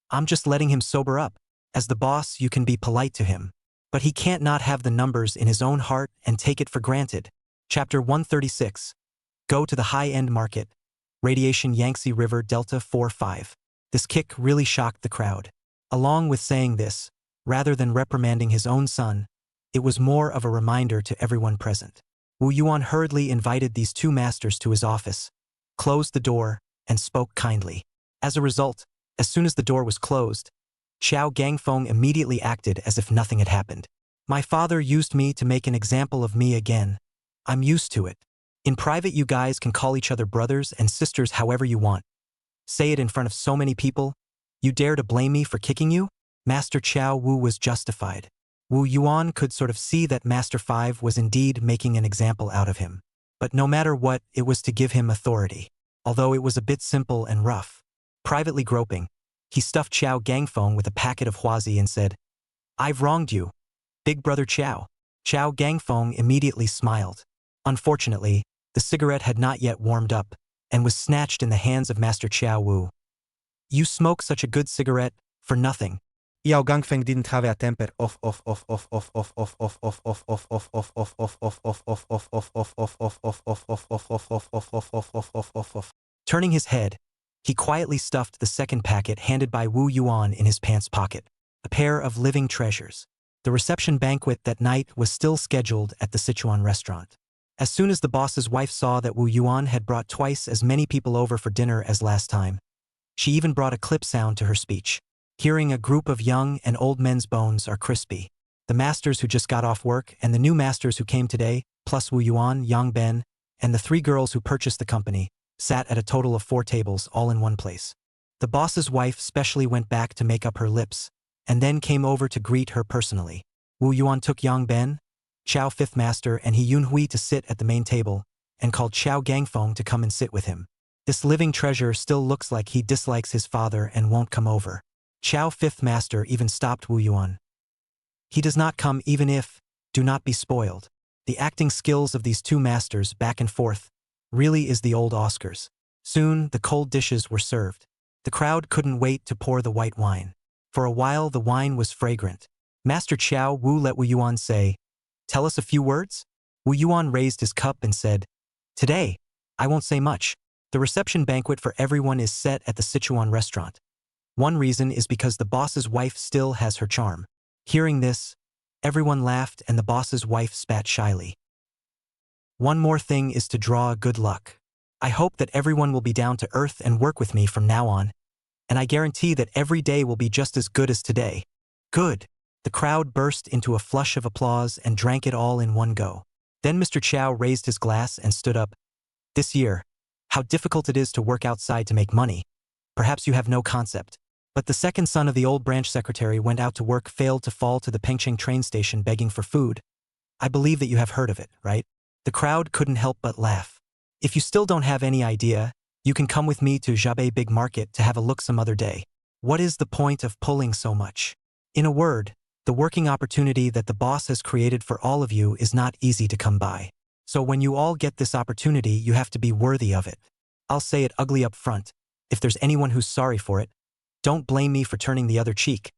I'm just letting him sober up. As the boss, you can be polite to him. But he can't not have the numbers in his own heart and take it for granted. Chapter 136. Go to the high-end market. Radiation Yangtze River Delta 4-5. This kick really shocked the crowd. Along with saying this, rather than reprimanding his own son, it was more of a reminder to everyone present. Wu Yuan hurriedly invited these two masters to his office, closed the door, and spoke kindly. As a result, as soon as the door was closed, Xiao Gangfeng immediately acted as if nothing had happened. My father used me to make an example of me again. I'm used to it. In private, you guys can call each other brothers and sisters however you want. Say it in front of so many people. You dare to blame me for kicking you? Master Qiao Wu was justified. Wu Yuan could sort of see that Master Five was indeed making an example out of him. But no matter what, it was to give him authority. Although it was a bit simple and rough. Privately groping, he stuffed Xiao Gangfeng with a packet of huazi and said, I've wronged you, Big Brother Qiao. Xiao Gangfeng immediately smiled. Unfortunately, the cigarette had not yet warmed up, and was snatched in the hands of Master Qiao Wu. You smoke such a good cigarette, for nothing. Yao Gangfeng didn't have a temper. Turning his head, he quietly stuffed the second packet handed by Wu Yuan in his pants pocket, a pair of living treasures. The reception banquet that night was still scheduled at the Sichuan restaurant. As soon as the boss's wife saw that Wu Yuan had brought twice as many people over for dinner as last time, she even brought a clip sound to her speech. Hearing a group of young and old men's bones are crispy. The masters who just got off work and the new masters who came today, plus Wu Yuan, Yang Ben, and the 3 girls who purchased the company, sat at a total of 4 tables all in one place. The boss's wife specially went back to make up her lips, and then came over to greet her personally. Wu Yuan took Yang Ben, Qiao Fifth Master, and He Yunhui to sit at the main table, and called Xiao Gangfeng to come and sit with him. This living treasure still looks like he dislikes his father and won't come over. Qiao Fifth Master even stopped Wu Yuan. He does not come even if, do not be spoiled. The acting skills of these 2 masters back and forth really is the old Oscars. Soon, the cold dishes were served. The crowd couldn't wait to pour the white wine. For a while, the wine was fragrant. Master Qiao Wu let Wu Yuan say, Tell us a few words? Wu Yuan raised his cup and said, Today, I won't say much. The reception banquet for everyone is set at the Sichuan restaurant. One reason is because the boss's wife still has her charm. Hearing this, everyone laughed and the boss's wife spat shyly. One more thing is to draw good luck. I hope that everyone will be down to earth and work with me from now on. And I guarantee that every day will be just as good as today. Good. The crowd burst into a flush of applause and drank it all in one go. Then Mr. Qiao raised his glass and stood up. This year, how difficult it is to work outside to make money. Perhaps you have no concept. But the second son of the old branch secretary went out to work, failed to fall to the Pengcheng train station begging for food. I believe that you have heard of it, right? The crowd couldn't help but laugh. If you still don't have any idea, you can come with me to Xiaobei Big Market to have a look some other day. What is the point of pulling so much? In a word, the working opportunity that the boss has created for all of you is not easy to come by. So when you all get this opportunity, you have to be worthy of it. I'll say it ugly up front. If there's anyone who's sorry for it, don't blame me for turning the other cheek.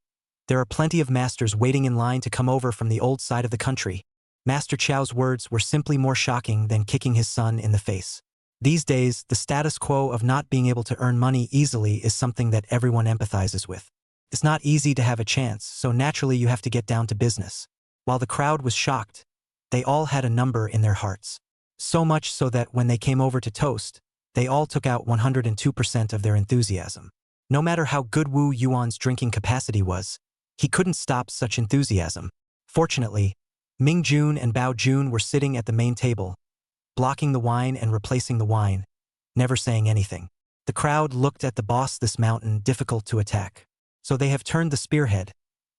There are plenty of masters waiting in line to come over from the old side of the country. Master Qiao's words were simply more shocking than kicking his son in the face. These days, the status quo of not being able to earn money easily is something that everyone empathizes with. It's not easy to have a chance, so naturally you have to get down to business. While the crowd was shocked, they all had a number in their hearts. So much so that when they came over to toast, they all took out 102% of their enthusiasm. No matter how good Wu Yuan's drinking capacity was, he couldn't stop such enthusiasm. Fortunately, Ming Jun and Bao Jun were sitting at the main table, blocking the wine and replacing the wine, never saying anything. The crowd looked at the boss, this mountain difficult to attack. So they have turned the spearhead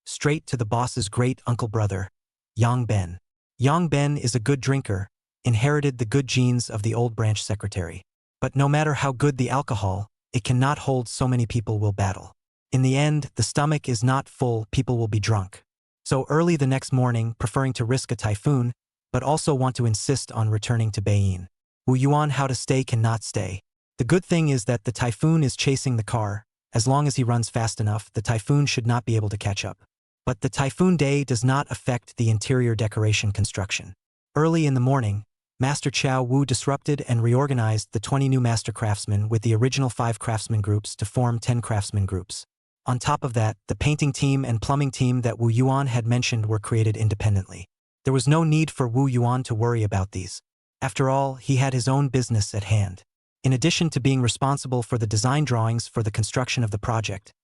straight to the boss's great uncle brother, Yang Ben. Yang Ben is a good drinker, inherited the good genes of the old branch secretary. But no matter how good the alcohol, it cannot hold so many people will battle. In the end, the stomach is not full, people will be drunk. So early the next morning, preferring to risk a typhoon, but also want to insist on returning to Beiying. Wu Yuan how to stay cannot stay. The good thing is that the typhoon is chasing the car. As long as he runs fast enough, the typhoon should not be able to catch up. But the typhoon day does not affect the interior decoration construction. Early in the morning, Master Qiao Wu disrupted and reorganized the 20 new master craftsmen with the original 5 craftsman groups to form 10 craftsman groups. On top of that, the painting team and plumbing team that Wu Yuan had mentioned were created independently. There was no need for Wu Yuan to worry about these. After all, he had his own business at hand. In addition to being responsible for the design drawings for the construction of the project,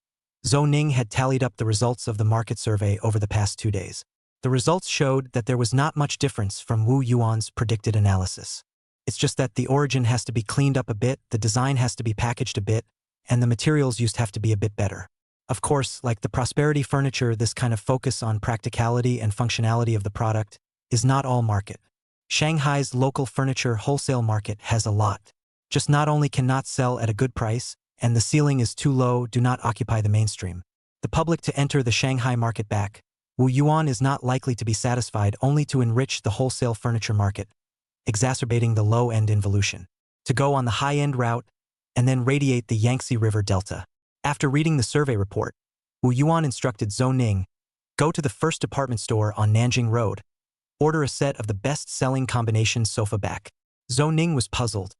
Zhou Ning had tallied up the results of the market survey over the past 2 days. The results showed that there was not much difference from Wu Yuan's predicted analysis. It's just that the origin has to be cleaned up a bit, the design has to be packaged a bit, and the materials used have to be a bit better. Of course, like the prosperity furniture, this kind of focus on practicality and functionality of the product is not all market. Shanghai's local furniture wholesale market has a lot. Just not only cannot sell at a good price, and the ceiling is too low, do not occupy the mainstream. The public to enter the Shanghai market back, Wu Yuan is not likely to be satisfied only to enrich the wholesale furniture market, exacerbating the low-end involution. To go on the high-end route, and then radiate the Yangtze River Delta. After reading the survey report, Wu Yuan instructed Zhou Ning, go to the first department store on Nanjing Road, order a set of the best-selling combination sofa back. Zhou Ning was puzzled.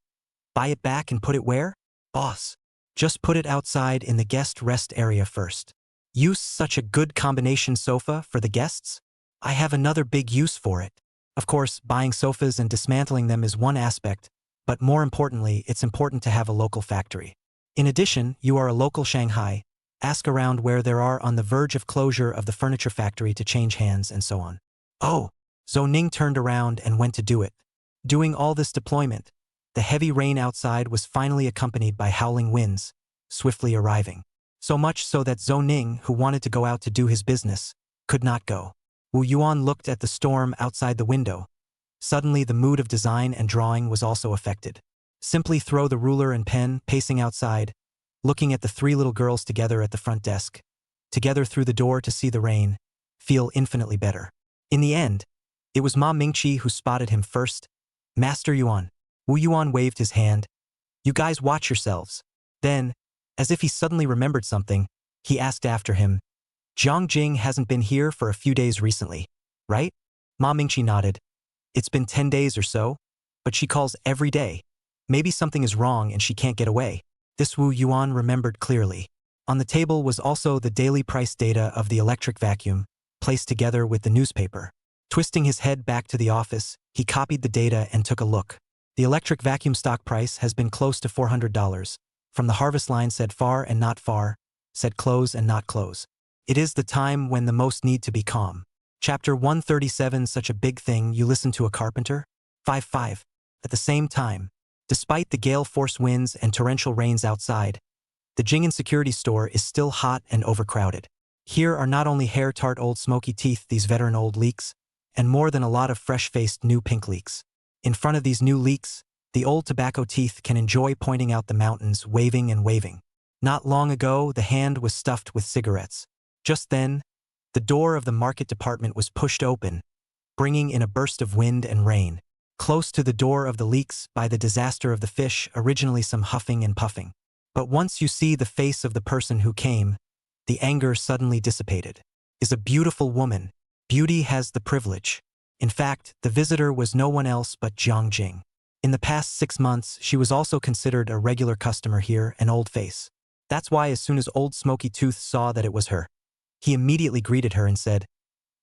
Buy it back and put it where? Boss. Just put it outside in the guest rest area first. Use such a good combination sofa for the guests? I have another big use for it. Of course, buying sofas and dismantling them is one aspect, but more importantly, it's important to have a local factory. In addition, you are a local Shanghai. Ask around where there are on the verge of closure of the furniture factory to change hands and so on. Oh, Zhou Ning turned around and went to do it. Doing all this deployment, the heavy rain outside was finally accompanied by howling winds, swiftly arriving. So much so that Zhou Ning, who wanted to go out to do his business, could not go. Wu Yuan looked at the storm outside the window. Suddenly the mood of design and drawing was also affected. Simply throw the ruler and pen, pacing outside, looking at the 3 little girls together at the front desk, together through the door to see the rain, feel infinitely better. In the end, it was Ma Mingqi who spotted him first. Master Yuan. Wu Yuan waved his hand. You guys watch yourselves. Then, as if he suddenly remembered something, he asked after him, Jiang Jing hasn't been here for a few days recently, right? Ma Mingqi nodded. It's been 10 days or so, but she calls every day. Maybe something is wrong and she can't get away. This Wu Yuan remembered clearly. On the table was also the daily price data of the electric vacuum, placed together with the newspaper. Twisting his head back to the office, he copied the data and took a look. The electric vacuum stock price has been close to $400. From the harvest line said far and not far, said close and not close. It is the time when the most need to be calm. Chapter 137. Such a big thing, you listen to a carpenter? 5-5. At the same time, despite the gale force winds and torrential rains outside, the Jing'an security store is still hot and overcrowded. Here are not only hair-tart old smoky teeth, these veteran old leeks, and more than a lot of fresh-faced new pink leeks. In front of these new leeks, the old tobacco teeth can enjoy pointing out the mountains, waving and waving. Not long ago, the hand was stuffed with cigarettes. Just then, the door of the market department was pushed open, bringing in a burst of wind and rain. Close to the door of the leeks, by the disaster of the fish, originally some huffing and puffing. But once you see the face of the person who came, the anger suddenly dissipated. Is a beautiful woman. Beauty has the privilege. In fact, the visitor was no one else but Jiang Jing. In the past 6 months, she was also considered a regular customer here, an old face. That's why as soon as old Smoky Tooth saw that it was her, he immediately greeted her and said,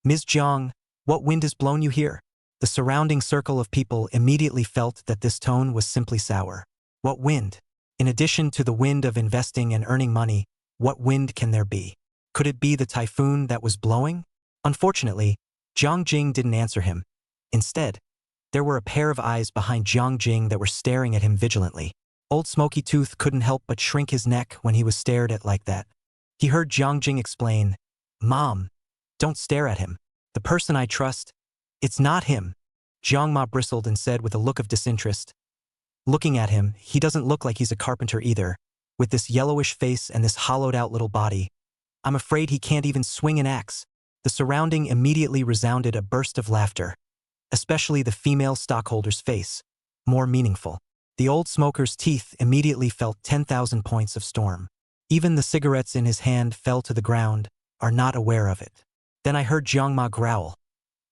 Ms. Jiang, what wind has blown you here? The surrounding circle of people immediately felt that this tone was simply sour. What wind? In addition to the wind of investing and earning money, what wind can there be? Could it be the typhoon that was blowing? Unfortunately, Jiang Jing didn't answer him. Instead, there were a pair of eyes behind Jiang Jing that were staring at him vigilantly. Old Smoky Tooth couldn't help but shrink his neck when he was stared at like that. He heard Jiang Jing explain, Mom, don't stare at him. The person I trust, it's not him. Jiang Ma bristled and said with a look of disinterest. Looking at him, he doesn't look like he's a carpenter either. With this yellowish face and this hollowed-out little body, I'm afraid he can't even swing an axe. The surrounding immediately resounded a burst of laughter, especially the female stockholder's face, more meaningful. The old smoker's teeth immediately felt 10,000 points of storm. Even the cigarettes in his hand fell to the ground, are not aware of it. Then I heard Jiang Ma growl.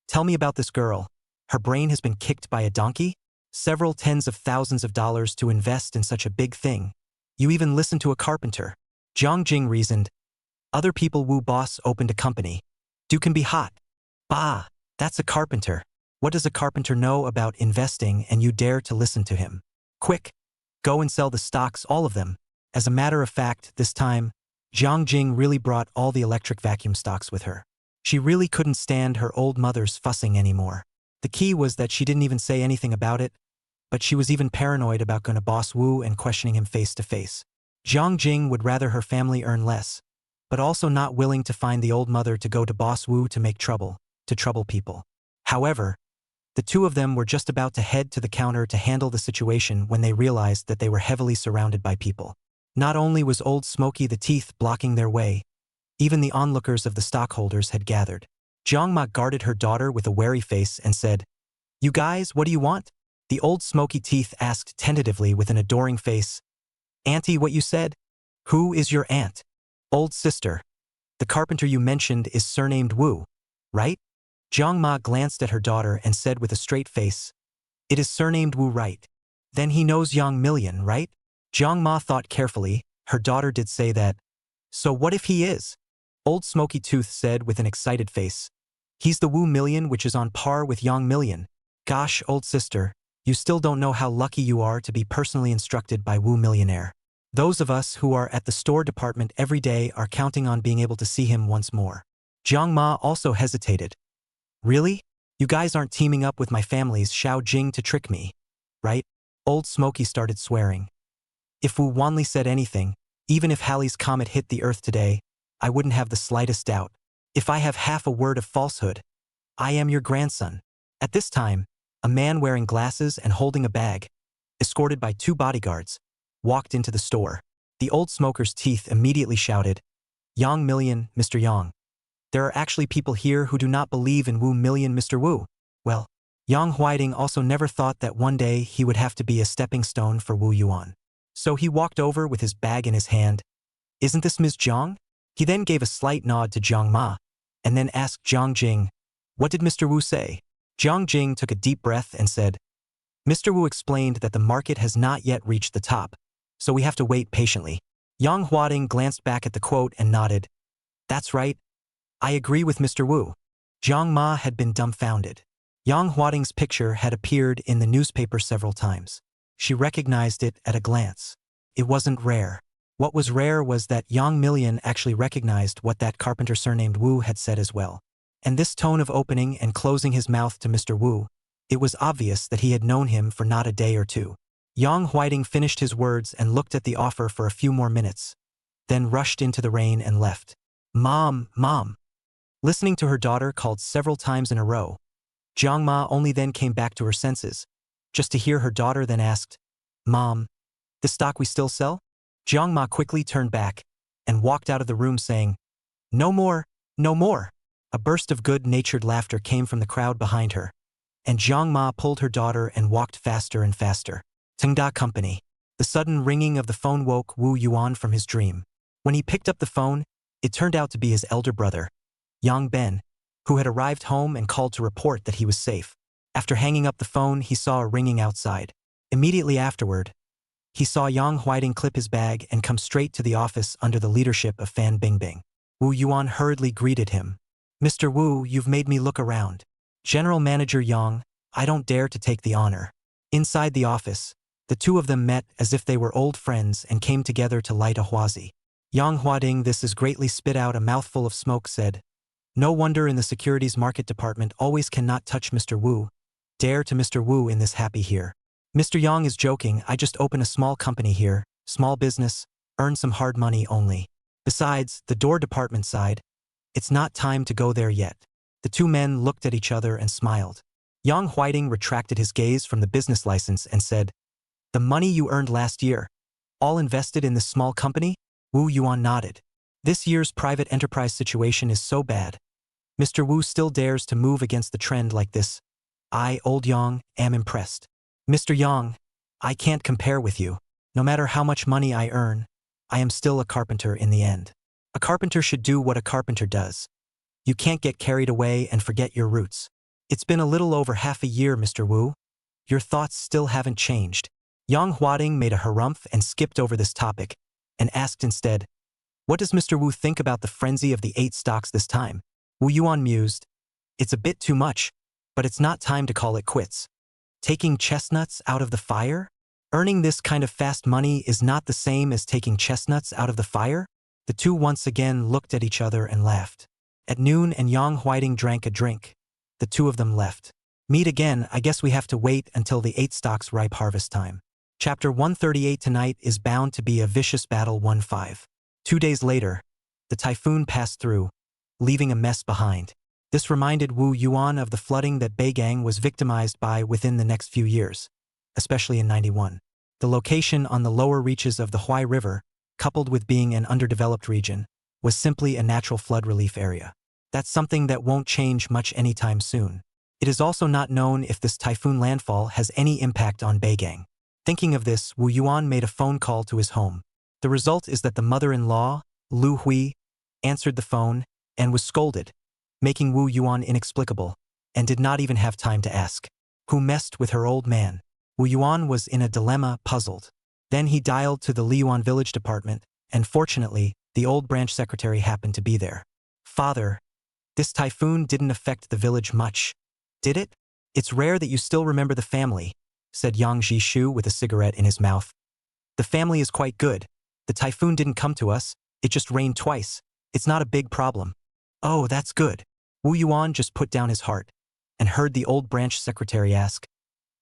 Tell me about this girl. Her brain has been kicked by a donkey? Several tens of thousands of dollars to invest in such a big thing. You even listen to a carpenter. Jiang Jing reasoned. Other people Wu boss opened a company. Do can be hot. Bah, that's a carpenter. What does a carpenter know about investing and you dare to listen to him? Quick, go and sell the stocks, all of them. As a matter of fact, this time, Jiang Jing really brought all the electric vacuum stocks with her. She really couldn't stand her old mother's fussing anymore. The key was that she didn't even say anything about it, but she was even paranoid about going to boss Wu and questioning him face to face. Jiang Jing would rather her family earn less, but also not willing to find the old mother to go to boss Wu to make trouble, to trouble people. However, the two of them were just about to head to the counter to handle the situation when they realized that they were heavily surrounded by people. Not only was old Smoky the Teeth blocking their way, even the onlookers of the stockholders had gathered. Jiang Ma guarded her daughter with a wary face and said, "You guys, what do you want?" The old Smoky Teeth asked tentatively with an adoring face, "Auntie, what you said? Who is your aunt?" "Old sister. The carpenter you mentioned is surnamed Wu, right?" Jiang Ma glanced at her daughter and said with a straight face, "It is surnamed Wu, right? Then he knows Yang Million, right?" Jiang Ma thought carefully. Her daughter did say that. "So what if he is?" Old Smoky Tooth said with an excited face, "He's the Wu Million, which is on par with Yang Million. Gosh, old sister, you still don't know how lucky you are to be personally instructed by Wu Millionaire. Those of us who are at the store department every day are counting on being able to see him once more." Jiang Ma also hesitated. "Really? You guys aren't teaming up with my family's Xiao Jing to trick me, right?" Old Smoky started swearing. "If Wu Wanli said anything, even if Halley's comet hit the earth today, I wouldn't have the slightest doubt. If I have half a word of falsehood, I am your grandson." At this time, a man wearing glasses and holding a bag, escorted by 2 bodyguards, walked into the store. The old smoker's teeth immediately shouted, "Yang Million, Mr. Yang. There are actually people here who do not believe in Wu Million, Mr. Wu." Well, Yang Huaiding also never thought that one day he would have to be a stepping stone for Wu Yuan. So he walked over with his bag in his hand. "Isn't this Ms. Jiang?" He then gave a slight nod to Jiang Ma, and then asked Jiang Jing, "What did Mr. Wu say?" Jiang Jing took a deep breath and said, "Mr. Wu explained that the market has not yet reached the top, so we have to wait patiently." Yang Huaiding glanced back at the quote and nodded. "That's right. I agree with Mr. Wu." Jiang Ma had been dumbfounded. Yang Huaiding's picture had appeared in the newspaper several times. She recognized it at a glance. It wasn't rare. What was rare was that Yang Million actually recognized what that carpenter surnamed Wu had said as well. And this tone of opening and closing his mouth to Mr. Wu, it was obvious that he had known him for not a day or two. Yang Huaiding finished his words and looked at the offer for a few more minutes, then rushed into the rain and left. "Mom, Mom." Listening to her daughter called several times in a row, Jiang Ma only then came back to her senses, just to hear her daughter then asked, "Mom, the stock we still sell?" Jiang Ma quickly turned back and walked out of the room saying, "No more, no more." A burst of good-natured laughter came from the crowd behind her, and Jiang Ma pulled her daughter and walked faster and faster. Tengda Company. The sudden ringing of the phone woke Wu Yuan from his dream. When he picked up the phone, it turned out to be his elder brother, Yang Ben, who had arrived home and called to report that he was safe. After hanging up the phone, he saw a ringing outside. Immediately afterward, he saw Yang Huaiding clip his bag and come straight to the office under the leadership of Fan Bingbing. Wu Yuan hurriedly greeted him. "Mr. Wu, you've made me look around." "General Manager Yang, I don't dare to take the honor." Inside the office, the two of them met as if they were old friends and came together to light a huazi. Yang Huaiding, this is greatly spit out a mouthful of smoke, said, "No wonder in the securities market department always cannot touch Mr. Wu. Dare to Mr. Wu in this happy here. Mr. Yang is joking, I just open a small company here, small business, earn some hard money only. Besides, the door department side, it's not time to go there yet." The two men looked at each other and smiled. Yang Huaiding retracted his gaze from the business license and said, "The money you earned last year, all invested in this small company?" Wu Yuan nodded. "This year's private enterprise situation is so bad. Mr. Wu still dares to move against the trend like this. I, old Yang, am impressed. Mr. Yang, I can't compare with you. No matter how much money I earn, I am still a carpenter in the end. A carpenter should do what a carpenter does. You can't get carried away and forget your roots. It's been a little over half a year, Mr. Wu. Your thoughts still haven't changed." Yang Huaiding made a harumph and skipped over this topic, and asked instead, What does Mr. Wu think about the frenzy of the 8 stocks this time? Wu Yuan mused. It's a bit too much, but it's not time to call it quits. Taking chestnuts out of the fire? Earning this kind of fast money is not the same as taking chestnuts out of the fire? The two once again looked at each other and laughed. At noon and Yang Huiding drank a drink. The two of them left. Meet again, I guess we have to wait until the 8 stocks ripe harvest time. Chapter 138 tonight is bound to be a vicious battle 1-5. 2 days later, the typhoon passed through, leaving a mess behind. This reminded Wu Yuan of the flooding that Beigang was victimized by within the next few years, especially in 91. The location on the lower reaches of the Huai River, coupled with being an underdeveloped region, was simply a natural flood relief area. That's something that won't change much anytime soon. It is also not known if this typhoon landfall has any impact on Beigang. Thinking of this, Wu Yuan made a phone call to his home. The result is that the mother-in-law, Lu Hui, answered the phone and was scolded, making Wu Yuan inexplicable, and did not even have time to ask. Who messed with her old man? Wu Yuan was in a dilemma, puzzled. Then he dialed to the Liyuan village department, and fortunately, the old branch secretary happened to be there. Father, this typhoon didn't affect the village much, did it? It's rare that you still remember the family, said Yang Jishu with a cigarette in his mouth. The family is quite good. The typhoon didn't come to us, it just rained twice. It's not a big problem. Oh, that's good. Wu Yuan just put down his heart and heard the old branch secretary ask,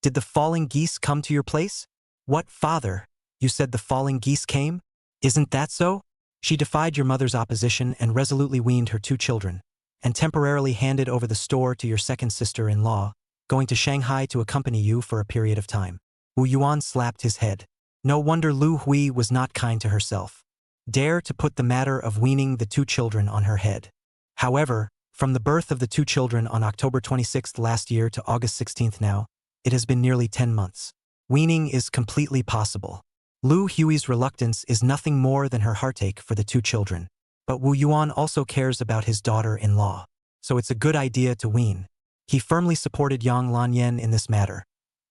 Did the falling geese come to your place? What, father? You said the falling geese came? Isn't that so? She defied your mother's opposition and resolutely weaned her 2 children, and temporarily handed over the store to your second sister-in-law, going to Shanghai to accompany you for a period of time. Wu Yuan slapped his head. No wonder Lu Hui was not kind to herself. Dare to put the matter of weaning the 2 children on her head. However, from the birth of the 2 children on October 26th last year to August 16th now, it has been nearly 10 months. Weaning is completely possible. Lu Hui's reluctance is nothing more than her heartache for the 2 children. But Wu Yuan also cares about his daughter-in-law, so it's a good idea to wean. He firmly supported Yang Lanyan in this matter,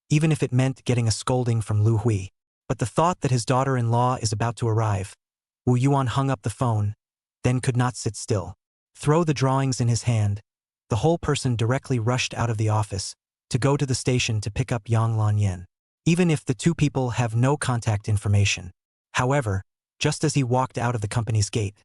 even if it meant getting a scolding from Lu Hui. But the thought that his daughter-in-law is about to arrive, Wu Yuan hung up the phone, then could not sit still. Throw the drawings in his hand, the whole person directly rushed out of the office to go to the station to pick up Yang Lanyan, even if the 2 people have no contact information. However, just as he walked out of the company's gate,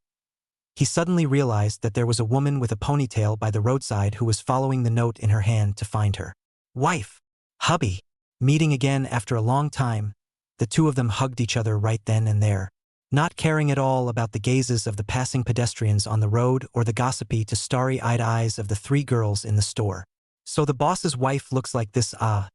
he suddenly realized that there was a woman with a ponytail by the roadside who was following the note in her hand to find her. Wife! Hubby! Meeting again after a long time, the 2 of them hugged each other right then and there, not caring at all about the gazes of the passing pedestrians on the road or the gossipy to starry-eyed eyes of the 3 girls in the store. So the boss's wife looks like this, ah.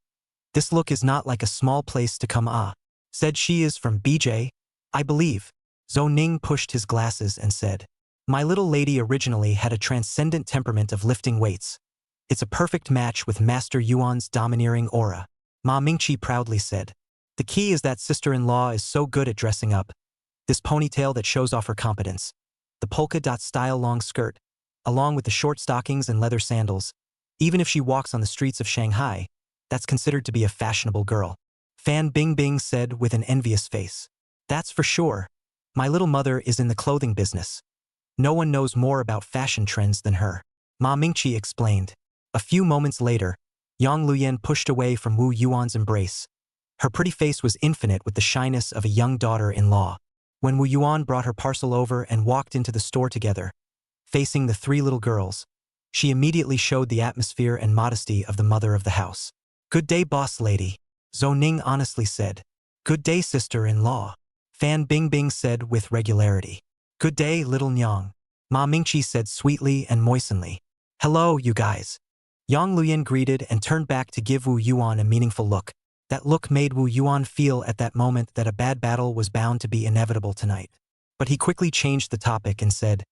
This look is not like a small place to come, ah. Said she is from BJ, I believe. Zhou Ning pushed his glasses and said, My little lady originally had a transcendent temperament of lifting weights. It's a perfect match with Master Yuan's domineering aura. Ma Mingqi proudly said. The key is that sister-in-law is so good at dressing up. This ponytail that shows off her competence. The polka-dot style long skirt, along with the short stockings and leather sandals. Even if she walks on the streets of Shanghai, that's considered to be a fashionable girl. Fan Bingbing said with an envious face. That's for sure. My little mother is in the clothing business. No one knows more about fashion trends than her. Ma Mingqi explained. A few moments later, Yang Luyan pushed away from Wu Yuan's embrace. Her pretty face was infinite with the shyness of a young daughter-in-law. When Wu Yuan brought her parcel over and walked into the store together, facing the 3 little girls, she immediately showed the atmosphere and modesty of the mother of the house. Good day, boss lady, Zhou Ning honestly said. Good day, sister-in-law, Fan Bingbing said with regularity. Good day, little Nyang, Ma Mingqi said sweetly and moistenly. Hello, you guys. Yang Luyan greeted and turned back to give Wu Yuan a meaningful look. That look made Wu Yuan feel at that moment that a bad battle was bound to be inevitable tonight. But he quickly changed the topic and said,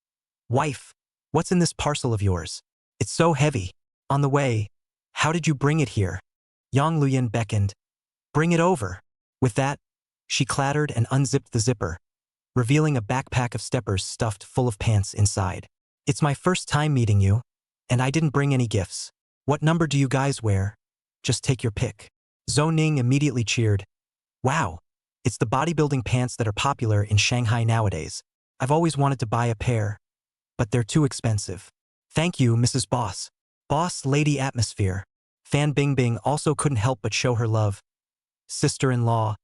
Wife, what's in this parcel of yours? It's so heavy. On the way, how did you bring it here? Yang Luyan beckoned. Bring it over. With that, she clattered and unzipped the zipper, revealing a backpack of steppers stuffed full of pants inside. It's my first time meeting you, and I didn't bring any gifts. What number do you guys wear? Just take your pick. Zhou Ning immediately cheered. Wow, it's the bodybuilding pants that are popular in Shanghai nowadays. I've always wanted to buy a pair, but they're too expensive. Thank you, Mrs. Boss. Boss Lady Atmosphere. Fan Bingbing also couldn't help but show her love. Sister-in-law,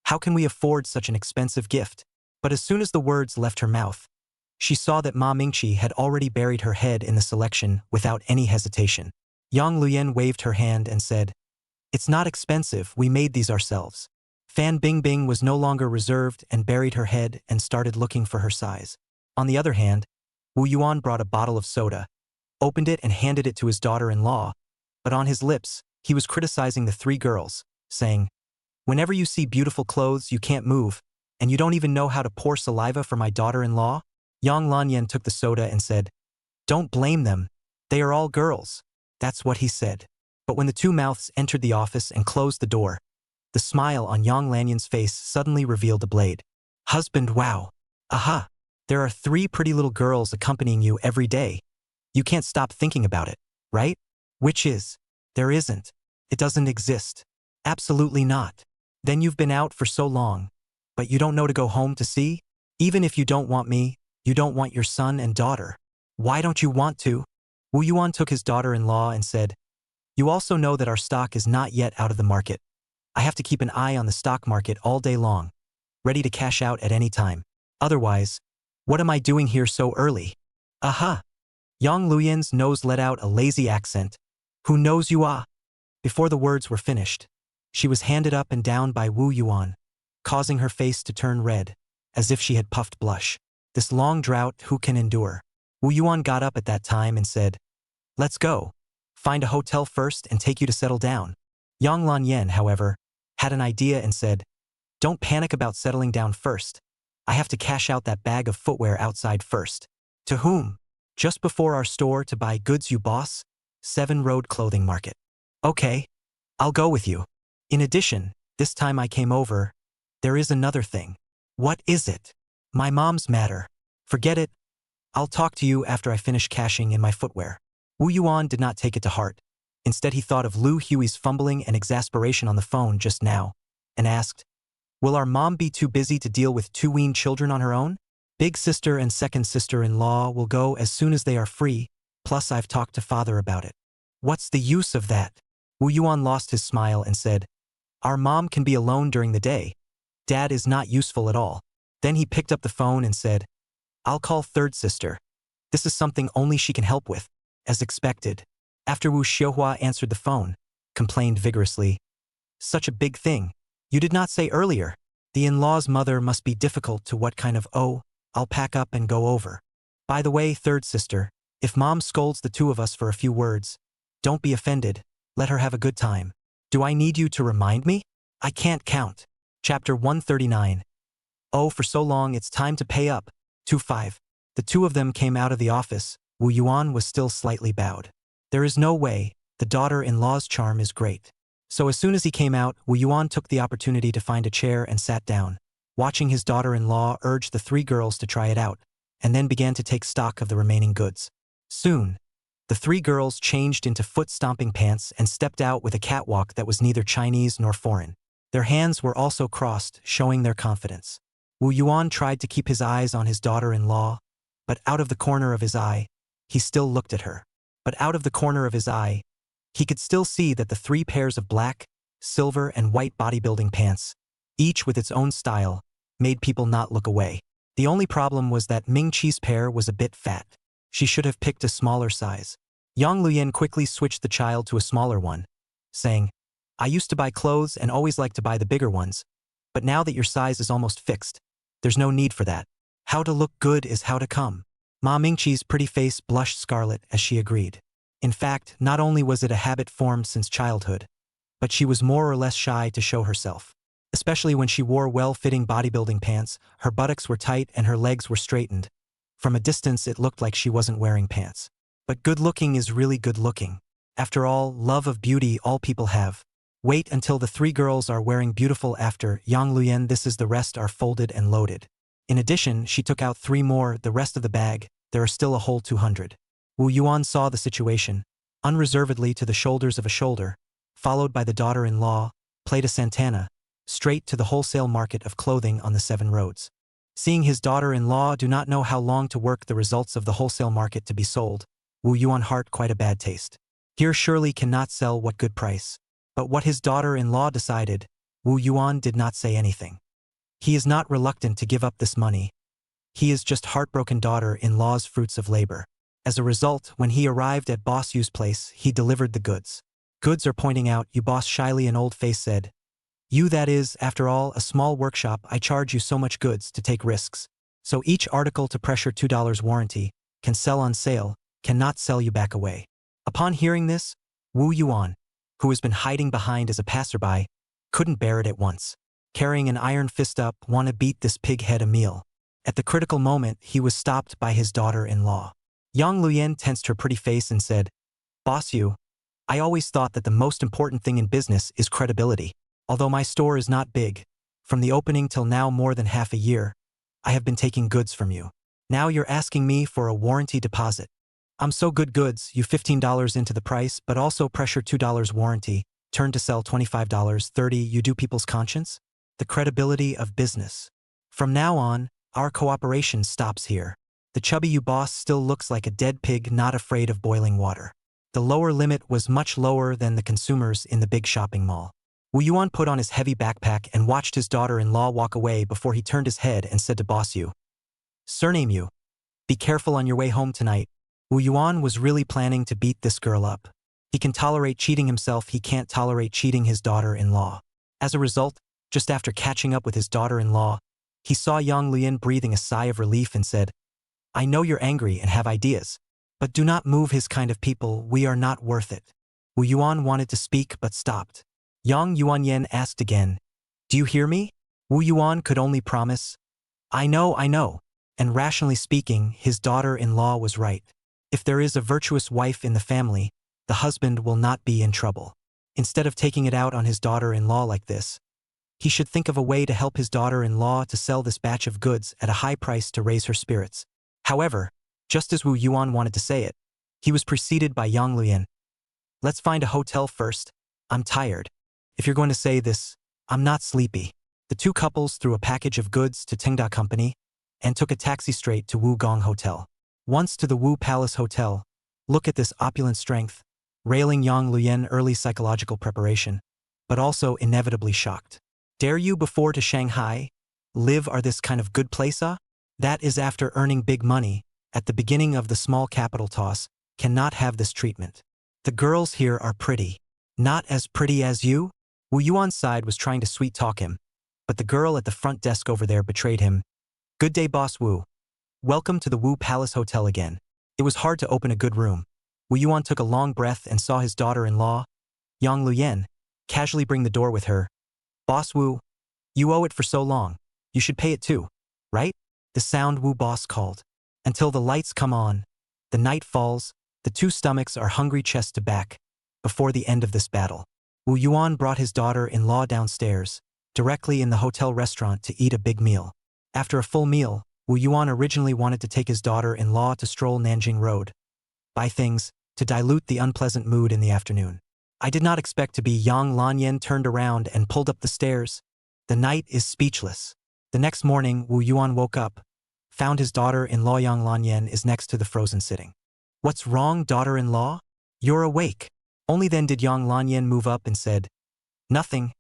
how can we afford such an expensive gift? But as soon as the words left her mouth, she saw that Ma Mingqi had already buried her head in the selection without any hesitation. Yang Luyan waved her hand and said, "It's not expensive, we made these ourselves." Fan Bingbing was no longer reserved and buried her head and started looking for her size. On the other hand, Wu Yuan brought a bottle of soda, opened it and handed it to his daughter-in-law, but on his lips, he was criticizing the three girls, saying, "Whenever you see beautiful clothes, you can't move, and you don't even know how to pour saliva for my daughter-in-law?" Yang Lanyan took the soda and said, "Don't blame them. They are all girls." That's what he said. But when the two mouths entered the office and closed the door, the smile on Yang Lanyan's face suddenly revealed a blade. "Husband, wow. Aha. There are three pretty little girls accompanying you every day. You can't stop thinking about it, right? Which is? There isn't. It doesn't exist. Absolutely not. Then you've been out for so long, but you don't know to go home to see? Even if you don't want me, you don't want your son and daughter. Why don't you want to?" Wu Yuan took his daughter-in-law and said, "You also know that our stock is not yet out of the market. I have to keep an eye on the stock market all day long, ready to cash out at any time. Otherwise, what am I doing here so early?" "Aha." Yang Luyan's nose let out a lazy accent. "Who knows you ah?" Before the words were finished, she was handed up and down by Wu Yuan, causing her face to turn red, as if she had puffed blush. This long drought, who can endure? Wu Yuan got up at that time and said, "Let's go. Find a hotel first and take you to settle down." Yang Lanyan, however, had an idea and said, "Don't panic about settling down first. I have to cash out that bag of footwear outside first." "To whom?" "Just before our store to buy goods, you boss. 7 Road Clothing Market." "Okay. I'll go with you. In addition, this time I came over, there is another thing." "What is it?" "My mom's matter." "Forget it. I'll talk to you after I finish cashing in my footwear." Wu Yuan did not take it to heart. Instead, he thought of Lu Hui's fumbling and exasperation on the phone just now, and asked, "Will our mom be too busy to deal with 2 weaned children on her own? Big sister and second sister-in-law will go as soon as they are free, plus I've talked to father about it." "What's the use of that?" Wu Yuan lost his smile and said, "Our mom can be alone during the day. Dad is not useful at all." Then he picked up the phone and said, "I'll call third sister. This is something only she can help with." As expected, after Wu Xiuhua answered the phone, complained vigorously, "Such a big thing. You did not say earlier. The in-law's mother must be difficult to what kind of I'll pack up and go over. By the way, third sister, if mom scolds the two of us for a few words, don't be offended. Let her have a good time. Do I need you to remind me? I can't count." Chapter 139. "Oh, for so long, it's time to pay up." 2-5. The two of them came out of the office. Wu Yuan was still slightly bowed. There is no way. The daughter-in-law's charm is great. So as soon as he came out, Wu Yuan took the opportunity to find a chair and sat down, watching his daughter-in-law urge the 3 girls to try it out, and then began to take stock of the remaining goods. Soon, the 3 girls changed into foot-stomping pants and stepped out with a catwalk that was neither Chinese nor foreign. Their hands were also crossed, showing their confidence. Wu Yuan tried to keep his eyes on his daughter-in-law, but out of the corner of his eye, he still looked at her. But out of the corner of his eye, he could still see that the 3 pairs of black, silver, and white bodybuilding pants, each with its own style, made people not look away. The only problem was that Ming Chi's pair was a bit fat. She should have picked a smaller size. Yang Luyan quickly switched the child to a smaller one, saying, "I used to buy clothes and always like to buy the bigger ones, but now that your size is almost fixed, there's no need for that. How to look good is how to come." Ma Mingqi's pretty face blushed scarlet as she agreed. In fact, not only was it a habit formed since childhood, but she was more or less shy to show herself. Especially when she wore well-fitting bodybuilding pants, her buttocks were tight and her legs were straightened. From a distance it looked like she wasn't wearing pants. But good-looking is really good-looking. After all, love of beauty all people have. Wait until the 3 girls are wearing beautiful after Yang Luyan, this is the rest are folded and loaded. In addition, she took out 3 more, the rest of the bag, there are still a whole 200. Wu Yuan saw the situation, unreservedly to the shoulders of a shoulder, followed by the daughter-in-law, played a Santana, straight to the wholesale market of clothing on the 7 roads. Seeing his daughter-in-law do not know how long to work the results of the wholesale market to be sold, Wu Yuan heart quite a bad taste. Here surely cannot sell what good price. But what his daughter-in-law decided, Wu Yuan did not say anything. He is not reluctant to give up this money. He is just heartbroken daughter-in-law's fruits of labor. As a result, when he arrived at Boss Yu's place, he delivered the goods. Goods are pointing out you, boss, shyly an old face said. You, that is, after all, a small workshop. I charge you so much goods to take risks. So each article to pressure $2 warranty, can sell on sale, cannot sell you back away. Upon hearing this, Wu Yuan, who has been hiding behind as a passerby, couldn't bear it at once. Carrying an iron fist up, wanna beat this pig head a meal. At the critical moment, he was stopped by his daughter-in-law. Yang Luyan tensed her pretty face and said, Boss Yu, I always thought that the most important thing in business is credibility. Although my store is not big, from the opening till now more than half a year, I have been taking goods from you. Now you're asking me for a warranty deposit. I'm so good goods, you $15 into the price, but also pressure $2 warranty, turn to sell $25, 30 you do people's conscience? The credibility of business. From now on, our cooperation stops here. The chubby you boss still looks like a dead pig not afraid of boiling water. The lower limit was much lower than the consumers in the big shopping mall. Wu Yuan put on his heavy backpack and watched his daughter-in-law walk away before he turned his head and said to Boss Yu, Surname Yu, be careful on your way home tonight. Wu Yuan was really planning to beat this girl up. He can tolerate cheating himself, he can't tolerate cheating his daughter-in-law. As a result, just after catching up with his daughter-in-law, he saw Yang Lian breathing a sigh of relief and said, I know you're angry and have ideas, but do not move his kind of people, we are not worth it. Wu Yuan wanted to speak but stopped. Yang Yuanyan asked again, Do you hear me? Wu Yuan could only promise, I know, and rationally speaking, his daughter-in-law was right. If there is a virtuous wife in the family, the husband will not be in trouble. Instead of taking it out on his daughter-in-law like this, he should think of a way to help his daughter-in-law to sell this batch of goods at a high price to raise her spirits. However, just as Wu Yuan wanted to say it, he was preceded by Yang Lian. Let's find a hotel first. I'm tired. If you're going to say this, I'm not sleepy. The two couples threw a package of goods to Tengda Company and took a taxi straight to Wu Gong Hotel. Once to the Wu Palace Hotel, look at this opulent strength, railing Yang Luyan early psychological preparation, but also inevitably shocked. Dare you before to Shanghai? Live are this kind of good place, That is after earning big money, at the beginning of the small capital toss, cannot have this treatment. The girls here are pretty. Not as pretty as you? Wu Yuan's side was trying to sweet-talk him, but the girl at the front desk over there betrayed him. Good day, Boss Wu. Welcome to the Wu Palace Hotel again. It was hard to open a good room. Wu Yuan took a long breath and saw his daughter-in-law, Yang Luyan, casually bring the door with her. Boss Wu, you owe it for so long. You should pay it too, right? The sound Wu boss called. Until the lights come on, the night falls, the two stomachs are hungry chest to back, before the end of this battle. Wu Yuan brought his daughter-in-law downstairs, directly in the hotel restaurant to eat a big meal. After a full meal, Wu Yuan originally wanted to take his daughter-in-law to stroll Nanjing Road, buy things, to dilute the unpleasant mood in the afternoon. I did not expect to be Yang Lanyan turned around and pulled up the stairs. The night is speechless. The next morning, Wu Yuan woke up, found his daughter-in-law Yang Lanyan is next to the frozen sitting. What's wrong, daughter-in-law? You're awake. Only then did Yang Lanyan move up and said, Nothing.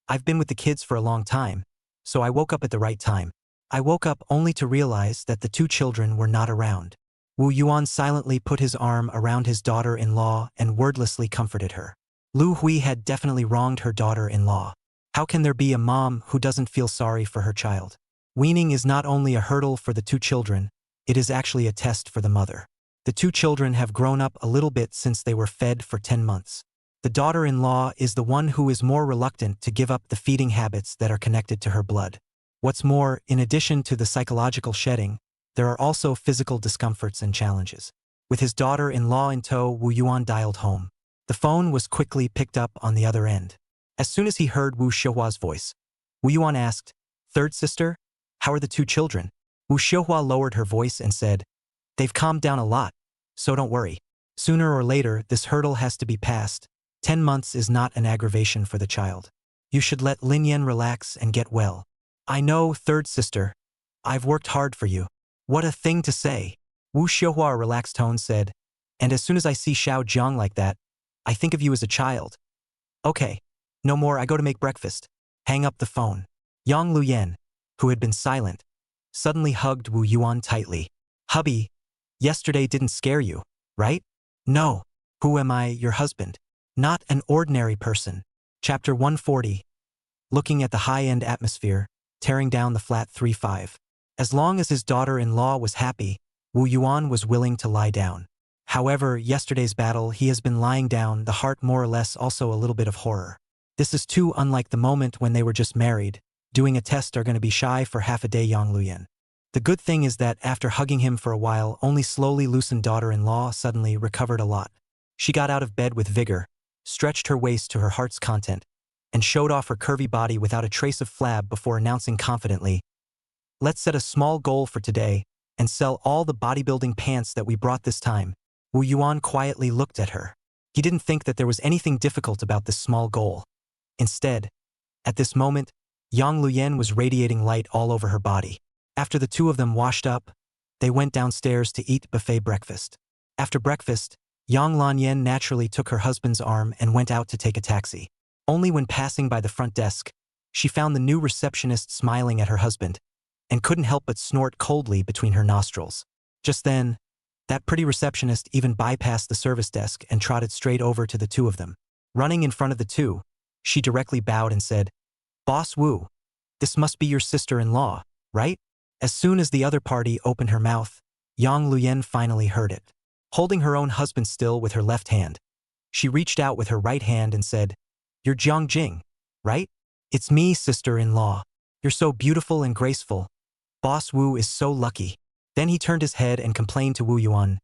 I've been with the kids for a long time, so I woke up at the right time. I woke up only to realize that the two children were not around. Wu Yuan silently put his arm around his daughter-in-law and wordlessly comforted her. Lu Hui had definitely wronged her daughter-in-law. How can there be a mom who doesn't feel sorry for her child? Weaning is not only a hurdle for the two children, it is actually a test for the mother. The two children have grown up a little bit since they were fed for 10 months. The daughter-in-law is the one who is more reluctant to give up the feeding habits that are connected to her blood. What's more, in addition to the psychological shedding, there are also physical discomforts and challenges. With his daughter-in-law in tow, Wu Yuan dialed home. The phone was quickly picked up on the other end. As soon as he heard Wu Xiuhua's voice, Wu Yuan asked, Third sister? How are the two children? Wu Xiuhua lowered her voice and said, They've calmed down a lot, so don't worry. Sooner or later, this hurdle has to be passed. 10 months is not an aggravation for the child. You should let Lin Yan relax and get well. I know, third sister. I've worked hard for you. What a thing to say. Wu Xiuhua, a relaxed tone, said, and as soon as I see Xiao Jiang like that, I think of you as a child. Okay, no more, I go to make breakfast. Hang up the phone. Yang Luyan, who had been silent, suddenly hugged Wu Yuan tightly. Hubby, yesterday didn't scare you, right? No. Who am I, your husband? Not an ordinary person. Chapter 140. Looking at the high-end atmosphere, tearing down the flat 3-5. As long as his daughter-in-law was happy, Wu Yuan was willing to lie down. However, yesterday's battle, he has been lying down, the heart more or less, also a little bit of horror. This is too unlike the moment when they were just married, doing a test, are going to be shy for half a day. Yang Luyan. The good thing is that after hugging him for a while, only slowly loosened daughter-in-law suddenly recovered a lot. She got out of bed with vigor, stretched her waist to her heart's content, and showed off her curvy body without a trace of flab before announcing confidently, "Let's set a small goal for today and sell all the bodybuilding pants that we brought this time." Wu Yuan quietly looked at her. He didn't think that there was anything difficult about this small goal. Instead, at this moment, Yang Luyan was radiating light all over her body. After the two of them washed up, they went downstairs to eat buffet breakfast. After breakfast, Yang Lanyan naturally took her husband's arm and went out to take a taxi. Only when passing by the front desk, she found the new receptionist smiling at her husband, and couldn't help but snort coldly between her nostrils. Just then, that pretty receptionist even bypassed the service desk and trotted straight over to the two of them. Running in front of the two, she directly bowed and said, "Boss Wu, this must be your sister-in-law, right?" As soon as the other party opened her mouth, Yang Luyan finally heard it. Holding her own husband still with her left hand, she reached out with her right hand and said, "You're Jiang Jing, right? It's me, sister-in-law. You're so beautiful and graceful. Boss Wu is so lucky." Then he turned his head and complained to Wu Yuan,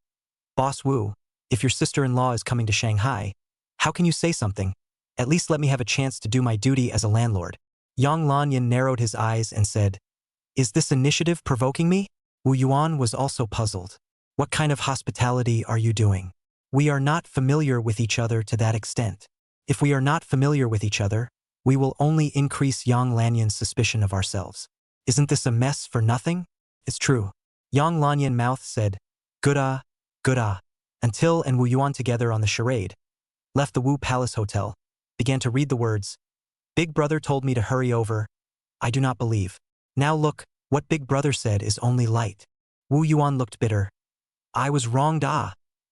"Boss Wu, if your sister-in-law is coming to Shanghai, how can you say something? At least let me have a chance to do my duty as a landlord." Yang Lanyan narrowed his eyes and said, "Is this initiative provoking me?" Wu Yuan was also puzzled. "What kind of hospitality are you doing? We are not familiar with each other to that extent. If we are not familiar with each other, we will only increase Yang Lanyan's suspicion of ourselves. Isn't this a mess for nothing?" "It's true." Yang Lanyan mouth said, "Good until and Wu Yuan together on the charade, left the Wu Palace Hotel, began to read the words, "Big Brother told me to hurry over. I do not believe. Now look, what Big Brother said is only light." Wu Yuan looked bitter. "I was wronged,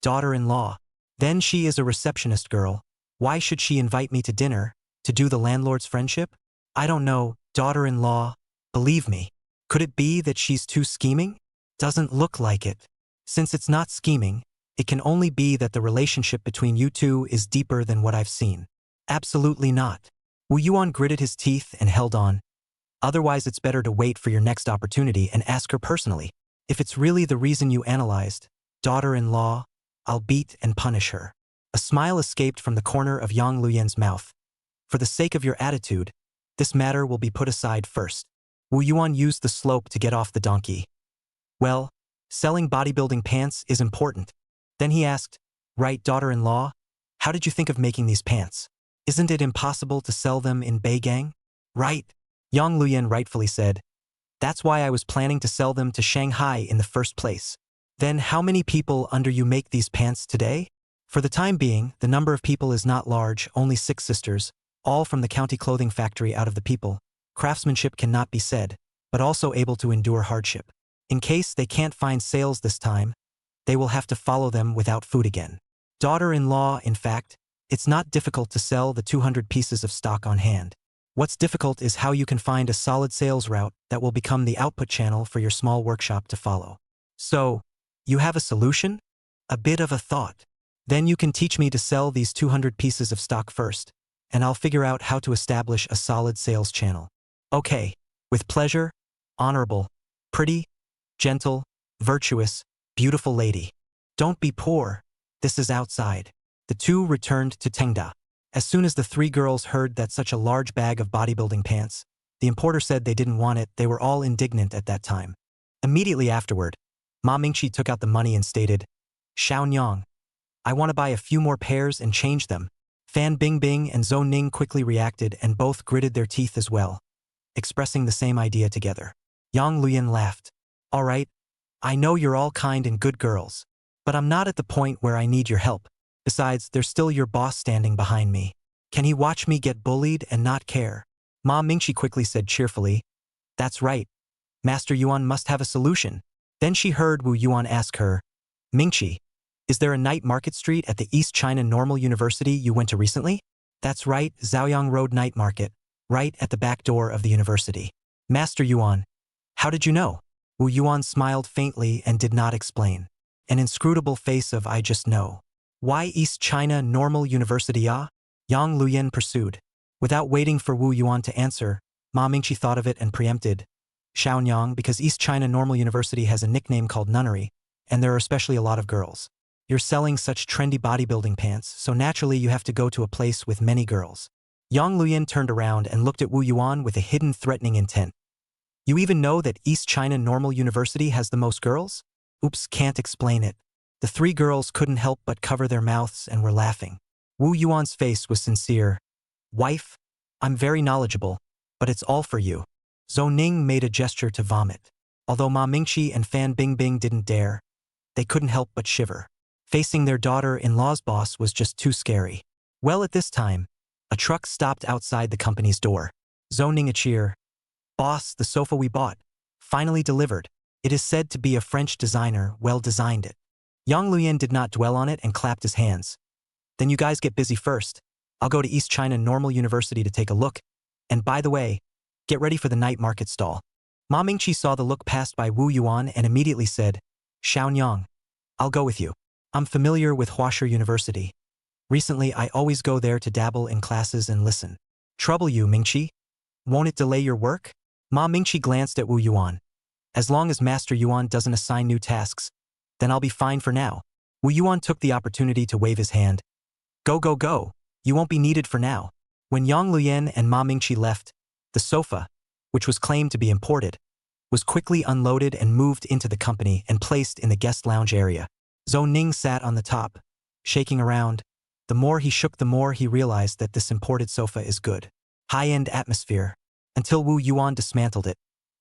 daughter-in-law. Then she is a receptionist girl. Why should she invite me to dinner, to do the landlord's friendship? I don't know, daughter-in-law, believe me. Could it be that she's too scheming? Doesn't look like it. Since it's not scheming, it can only be that the relationship between you two is deeper than what I've seen. Absolutely not." Wu Yuan gritted his teeth and held on. "Otherwise it's better to wait for your next opportunity and ask her personally. If it's really the reason you analyzed, daughter-in-law, I'll beat and punish her." A smile escaped from the corner of Yang Luyan's mouth. "For the sake of your attitude, this matter will be put aside first." Wu Yuan used the slope to get off the donkey. "Well, selling bodybuilding pants is important." Then he asked, "Right, daughter-in-law, how did you think of making these pants? Isn't it impossible to sell them in Beigang?" "Right," Yang Luyan rightfully said. "That's why I was planning to sell them to Shanghai in the first place." "Then how many people under you make these pants today?" "For the time being, the number of people is not large, only 6 sisters, all from the county clothing factory. Out of the people, craftsmanship cannot be said, but also able to endure hardship. In case they can't find sales this time, they will have to follow them without food again. Daughter-in-law, in fact, it's not difficult to sell the 200 pieces of stock on hand. What's difficult is how you can find a solid sales route that will become the output channel for your small workshop to follow." "So, you have a solution?" "A bit of a thought." "Then you can teach me to sell these 200 pieces of stock first, and I'll figure out how to establish a solid sales channel." "Okay, with pleasure, honorable, pretty, gentle, virtuous, beautiful lady. Don't be poor. This is outside." The two returned to Tengda. As soon as the 3 girls heard that such a large bag of bodybuilding pants, the importer said they didn't want it. They were all indignant at that time. Immediately afterward, Ma Mingqi took out the money and stated, "Xiaonyang, I want to buy a few more pairs and change them." Fan Bingbing and Zhou Ning quickly reacted and both gritted their teeth as well, expressing the same idea together. Yang Luyan laughed. All right, I know you're all kind and good girls, but I'm not at the point where I need your help. Besides, there's still your boss standing behind me. Can he watch me get bullied and not care? Ma Mingqi quickly said cheerfully. That's right. Master Yuan must have a solution. Then she heard Wu Yuan ask her, Mingqi, is there a night market street at the East China Normal University you went to recently? That's right, Zhaoyang Road Night Market, right at the back door of the university. Master Yuan, how did you know? Wu Yuan smiled faintly and did not explain. An inscrutable face of I just know. Why East China Normal University ah? Yang Luyan pursued. Without waiting for Wu Yuan to answer, Ma Mingqi thought of it and preempted. Shaonyang, because East China Normal University has a nickname called nunnery, and there are especially a lot of girls. You're selling such trendy bodybuilding pants, so naturally you have to go to a place with many girls. Yang Luyan turned around and looked at Wu Yuan with a hidden threatening intent. You even know that East China Normal University has the most girls? Oops, can't explain it. The three girls couldn't help but cover their mouths and were laughing. Wu Yuan's face was sincere. Wife, I'm very knowledgeable, but it's all for you. Zhou Ning made a gesture to vomit. Although Ma Mingqi and Fan Bingbing didn't dare, they couldn't help but shiver. Facing their daughter-in-law's boss was just too scary. Well, at this time, a truck stopped outside the company's door. Zhou Ning a cheer. Boss, the sofa we bought. Finally delivered. It is said to be a French designer well designed it. Yang Luyan did not dwell on it and clapped his hands. Then you guys get busy first. I'll go to East China Normal University to take a look. And by the way, get ready for the night market stall. Ma Mingqi saw the look passed by Wu Yuan and immediately said, Shaonyang, I'll go with you. I'm familiar with Huasher University. Recently, I always go there to dabble in classes and listen. Trouble you, Mingqi? Won't it delay your work? Ma Mingqi glanced at Wu Yuan. As long as Master Yuan doesn't assign new tasks, then I'll be fine for now. Wu Yuan took the opportunity to wave his hand. Go, go, go. You won't be needed for now. When Yang Luyan and Ma Mingqi left, the sofa, which was claimed to be imported, was quickly unloaded and moved into the company and placed in the guest lounge area. Zhou Ning sat on the top, shaking around. The more he shook, the more he realized that this imported sofa is good. High-end atmosphere. Until Wu Yuan dismantled it.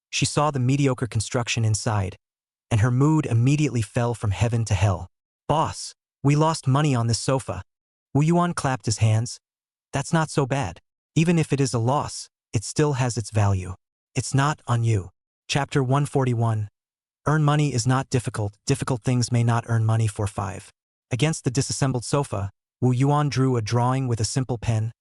She saw the mediocre construction inside, and her mood immediately fell from heaven to hell. Boss, we lost money on this sofa. Wu Yuan clapped his hands. That's not so bad. Even if it is a loss, it still has its value. It's not on you. Chapter 141. Earn money is not difficult. Difficult things may not earn money for 5. Against the disassembled sofa, Wu Yuan drew a drawing with a simple pen,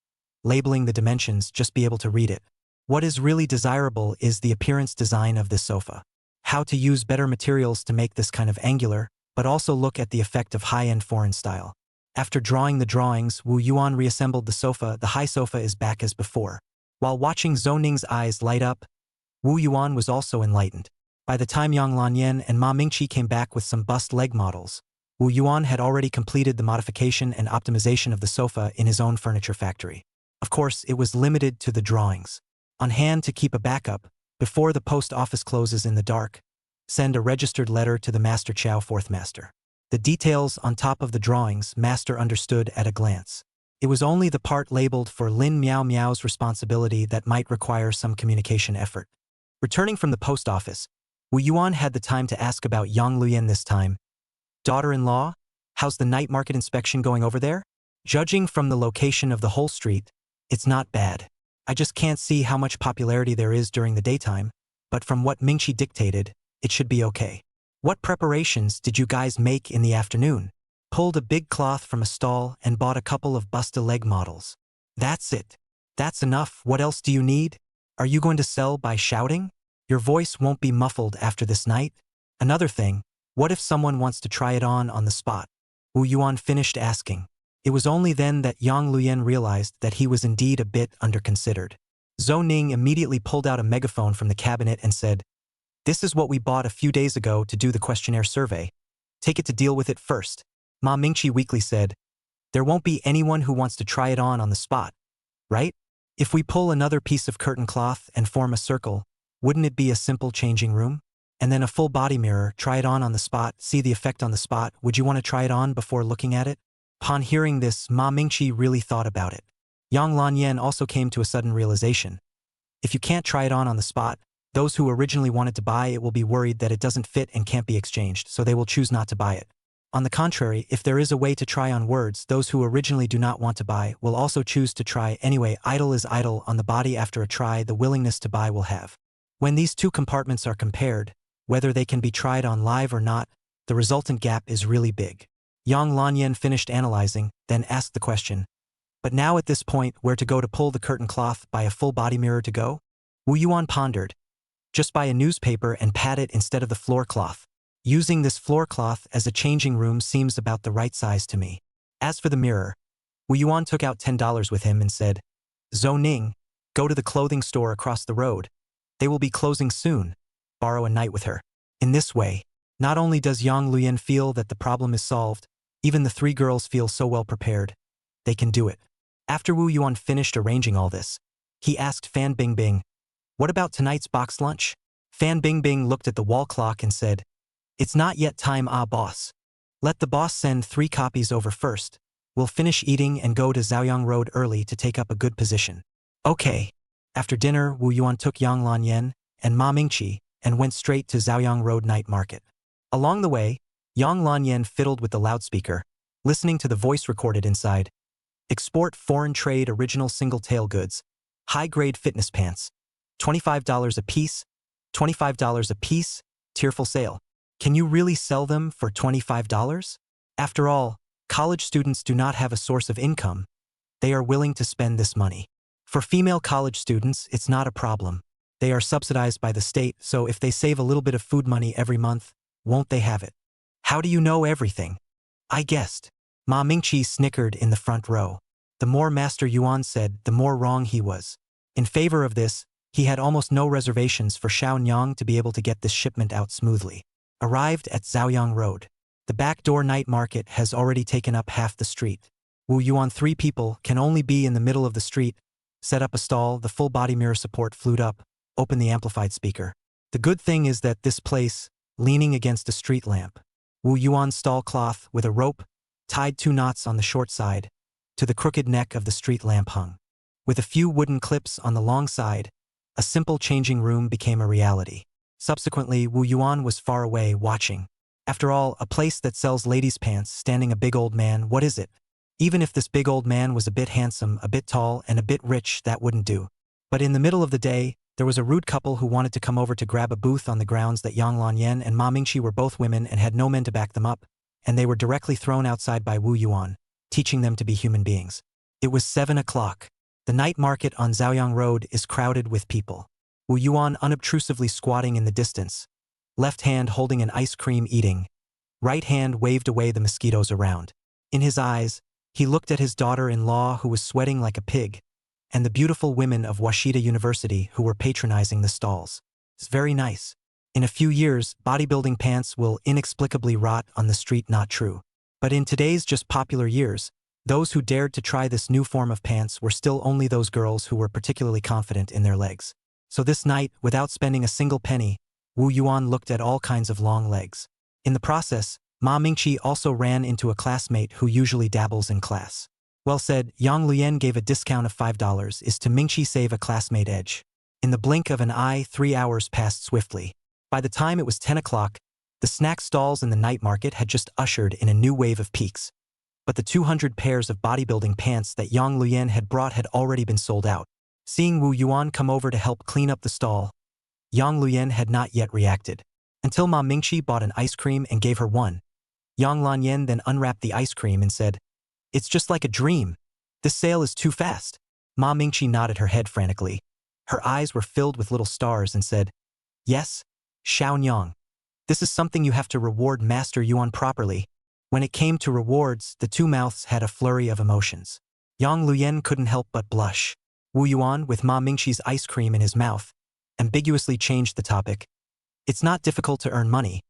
labeling the dimensions, just be able to read it. What is really desirable is the appearance design of this sofa. How to use better materials to make this kind of angular, but also look at the effect of high-end foreign style. After drawing the drawings, Wu Yuan reassembled the sofa. The high sofa is back as before. While watching Zhou Ning's eyes light up, Wu Yuan was also enlightened. By the time Yang Lanyan and Ma Mingqi came back with some bust leg models, Wu Yuan had already completed the modification and optimization of the sofa in his own furniture factory. Of course, it was limited to the drawings. On hand to keep a backup, before the post office closes in the dark, send a registered letter to the Master Chow Fourth Master. The details on top of the drawings Master understood at a glance. It was only the part labeled for Lin Miao Miao's responsibility that might require some communication effort. Returning from the post office, Wu Yuan had the time to ask about Yang Luyan this time. Daughter-in-law, how's the night market inspection going over there? Judging from the location of the whole street, it's not bad. I just can't see how much popularity there is during the daytime, but from what Mingqi dictated, it should be okay. What preparations did you guys make in the afternoon? Pulled a big cloth from a stall and bought a couple of busta leg models. That's it. That's enough. What else do you need? Are you going to sell by shouting? Your voice won't be muffled after this night. Another thing, what if someone wants to try it on the spot? Wu Yuan finished asking. It was only then that Yang Luyan realized that he was indeed a bit underconsidered. Zhou Ning immediately pulled out a megaphone from the cabinet and said, "This is what we bought a few days ago to do the questionnaire survey. Take it to deal with it first." Ma Mingqi weakly said, "There won't be anyone who wants to try it on the spot, right? If we pull another piece of curtain cloth and form a circle, wouldn't it be a simple changing room? And then a full body mirror, try it on the spot, see the effect on the spot. Would you want to try it on before looking at it?" Upon hearing this, Ma Mingqi really thought about it. Yang Lanyan also came to a sudden realization. If you can't try it on the spot, Those who originally wanted to buy it will be worried that it doesn't fit and can't be exchanged, so they will choose not to buy it. On the contrary, if there is a way to try on words, those who originally do not want to buy will also choose to try anyway. Idle is idle on the body. After a try, the willingness to buy will have. When these two compartments are compared, whether they can be tried on live or not, the resultant gap is really big. Yang Lanyan finished analyzing, then asked the question. But now at this point, where to go to pull the curtain cloth? Buy a full body mirror to go? Wu Yuan pondered. Just buy a newspaper and pad it instead of the floor cloth. Using this floor cloth as a changing room seems about the right size to me. As for the mirror, Wu Yuan took out $10 with him and said, Zhou Ning, go to the clothing store across the road. They will be closing soon. Borrow a night with her. In this way, not only does Yang Luyan feel that the problem is solved, even the three girls feel so well prepared. They can do it. After Wu Yuan finished arranging all this, he asked Fan Bingbing, what about tonight's box lunch? Fan Bingbing looked at the wall clock and said, it's not yet time, boss. Let the boss send 3 copies over first. We'll finish eating and go to Zhaoyang Road early to take up a good position. Okay. After dinner, Wu Yuan took Yang Lanyan and Ma Mingqi and went straight to Zhaoyang Road night market. Along the way, Yang Lanyan fiddled with the loudspeaker, listening to the voice recorded inside. Export foreign trade original single-tail goods, high-grade fitness pants, $25 a piece, $25 a piece, tearful sale. Can you really sell them for $25? After all, college students do not have a source of income. They are willing to spend this money. For female college students, it's not a problem. They are subsidized by the state, so if they save a little bit of food money every month, won't they have it? How do you know everything? I guessed. Ma Mingqi snickered in the front row. The more Master Yuan said, the more wrong he was. In favor of this, he had almost no reservations for Xiaonyang to be able to get this shipment out smoothly. Arrived at Zhaoyang Road. The backdoor night market has already taken up half the street. Wu Yuan 3 people can only be in the middle of the street. Set up a stall, the full body mirror support flued up, open the amplified speaker. The good thing is that this place, leaning against a street lamp. Wu Yuan's stall cloth with a rope, tied 2 knots on the short side, to the crooked neck of the street lamp hung. With a few wooden clips on the long side, a simple changing room became a reality. Subsequently, Wu Yuan was far away, watching. After all, a place that sells ladies' pants, standing a big old man, what is it? Even if this big old man was a bit handsome, a bit tall, and a bit rich, that wouldn't do. But in the middle of the day, there was a rude couple who wanted to come over to grab a booth on the grounds that Yang Lanyan and Ma Mingqi were both women and had no men to back them up, and they were directly thrown outside by Wu Yuan, teaching them to be human beings. It was 7 o'clock. The night market on Zhaoyang Road is crowded with people. Wu Yuan unobtrusively squatting in the distance, left hand holding an ice cream eating, right hand waved away the mosquitoes around. In his eyes, he looked at his daughter-in-law who was sweating like a pig, and the beautiful women of Washita University who were patronizing the stalls. It's very nice. In a few years, bodybuilding pants will inexplicably rot on the street, not true. But in today's just popular years, those who dared to try this new form of pants were still only those girls who were particularly confident in their legs. So this night, without spending a single penny, Wu Yuan looked at all kinds of long legs. In the process, Ma Mingqi also ran into a classmate who usually dabbles in class. Well said, Yang Luyan gave a discount of $5 is to Mingqi save a classmate edge. In the blink of an eye, 3 hours passed swiftly. By the time it was 10 o'clock, the snack stalls in the night market had just ushered in a new wave of peaks. But the 200 pairs of bodybuilding pants that Yang Luyan had brought had already been sold out. Seeing Wu Yuan come over to help clean up the stall, Yang Luyan had not yet reacted. Until Ma Mingqi bought an ice cream and gave her one. Yang Lanyan then unwrapped the ice cream and said, "It's just like a dream. This sale is too fast." Ma Mingqi nodded her head frantically. Her eyes were filled with little stars and said, "Yes, Xiaonyang. This is something you have to reward Master Yuan properly." When it came to rewards, the two mouths had a flurry of emotions. Yang Luyan couldn't help but blush. Wu Yuan, with Ma Mingqi's ice cream in his mouth, ambiguously changed the topic. "It's not difficult to earn money,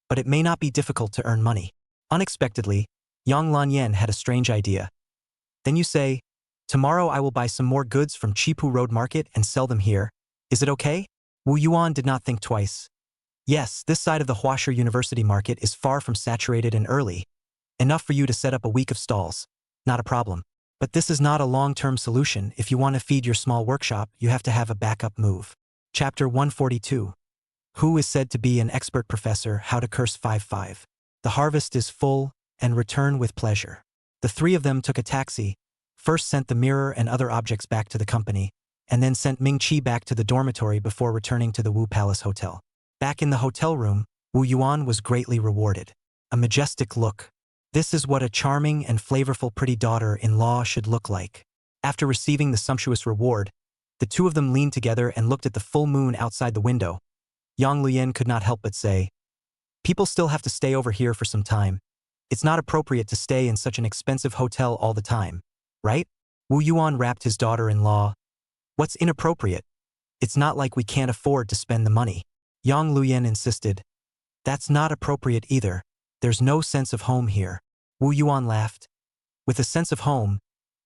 but it may not be difficult to earn money." Unexpectedly, Yang Lanyan had a strange idea. "Then you say, tomorrow I will buy some more goods from Chipu Road Market and sell them here. Is it okay?" Wu Yuan did not think twice. "Yes, this side of the Huasher University market is far from saturated and early. Enough for you to set up a week of stalls. Not a problem. But this is not a long-term solution. If you want to feed your small workshop, you have to have a backup move. Chapter 142. Who is said to be an expert professor? How to curse 5-5. The harvest is full, and return with pleasure. The three of them took a taxi, first sent the mirror and other objects back to the company, and then sent Ming-Chi back to the dormitory before returning to the Wu Palace Hotel. Back in the hotel room, Wu Yuan was greatly rewarded. A majestic look. This is what a charming and flavorful pretty daughter-in-law should look like. After receiving the sumptuous reward, the two of them leaned together and looked at the full moon outside the window. Yang Luyan could not help but say, "People still have to stay over here for some time. It's not appropriate to stay in such an expensive hotel all the time, right?" Wu Yuan rapped his daughter-in-law. "What's inappropriate? It's not like we can't afford to spend the money." Yang Luyan insisted. "That's not appropriate either. There's no sense of home here." Wu Yuan laughed. "With a sense of home,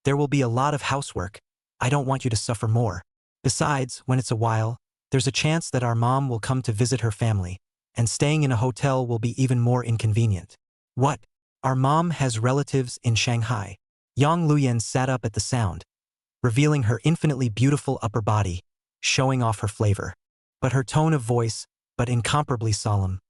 there will be a lot of housework. I don't want you to suffer more. Besides, when it's a while, there's a chance that our mom will come to visit her family, and staying in a hotel will be even more inconvenient." "What? Our mom has relatives in Shanghai?" Yang Luyan sat up at the sound, revealing her infinitely beautiful upper body, showing off her flavor. But her tone of voice, but incomparably solemn.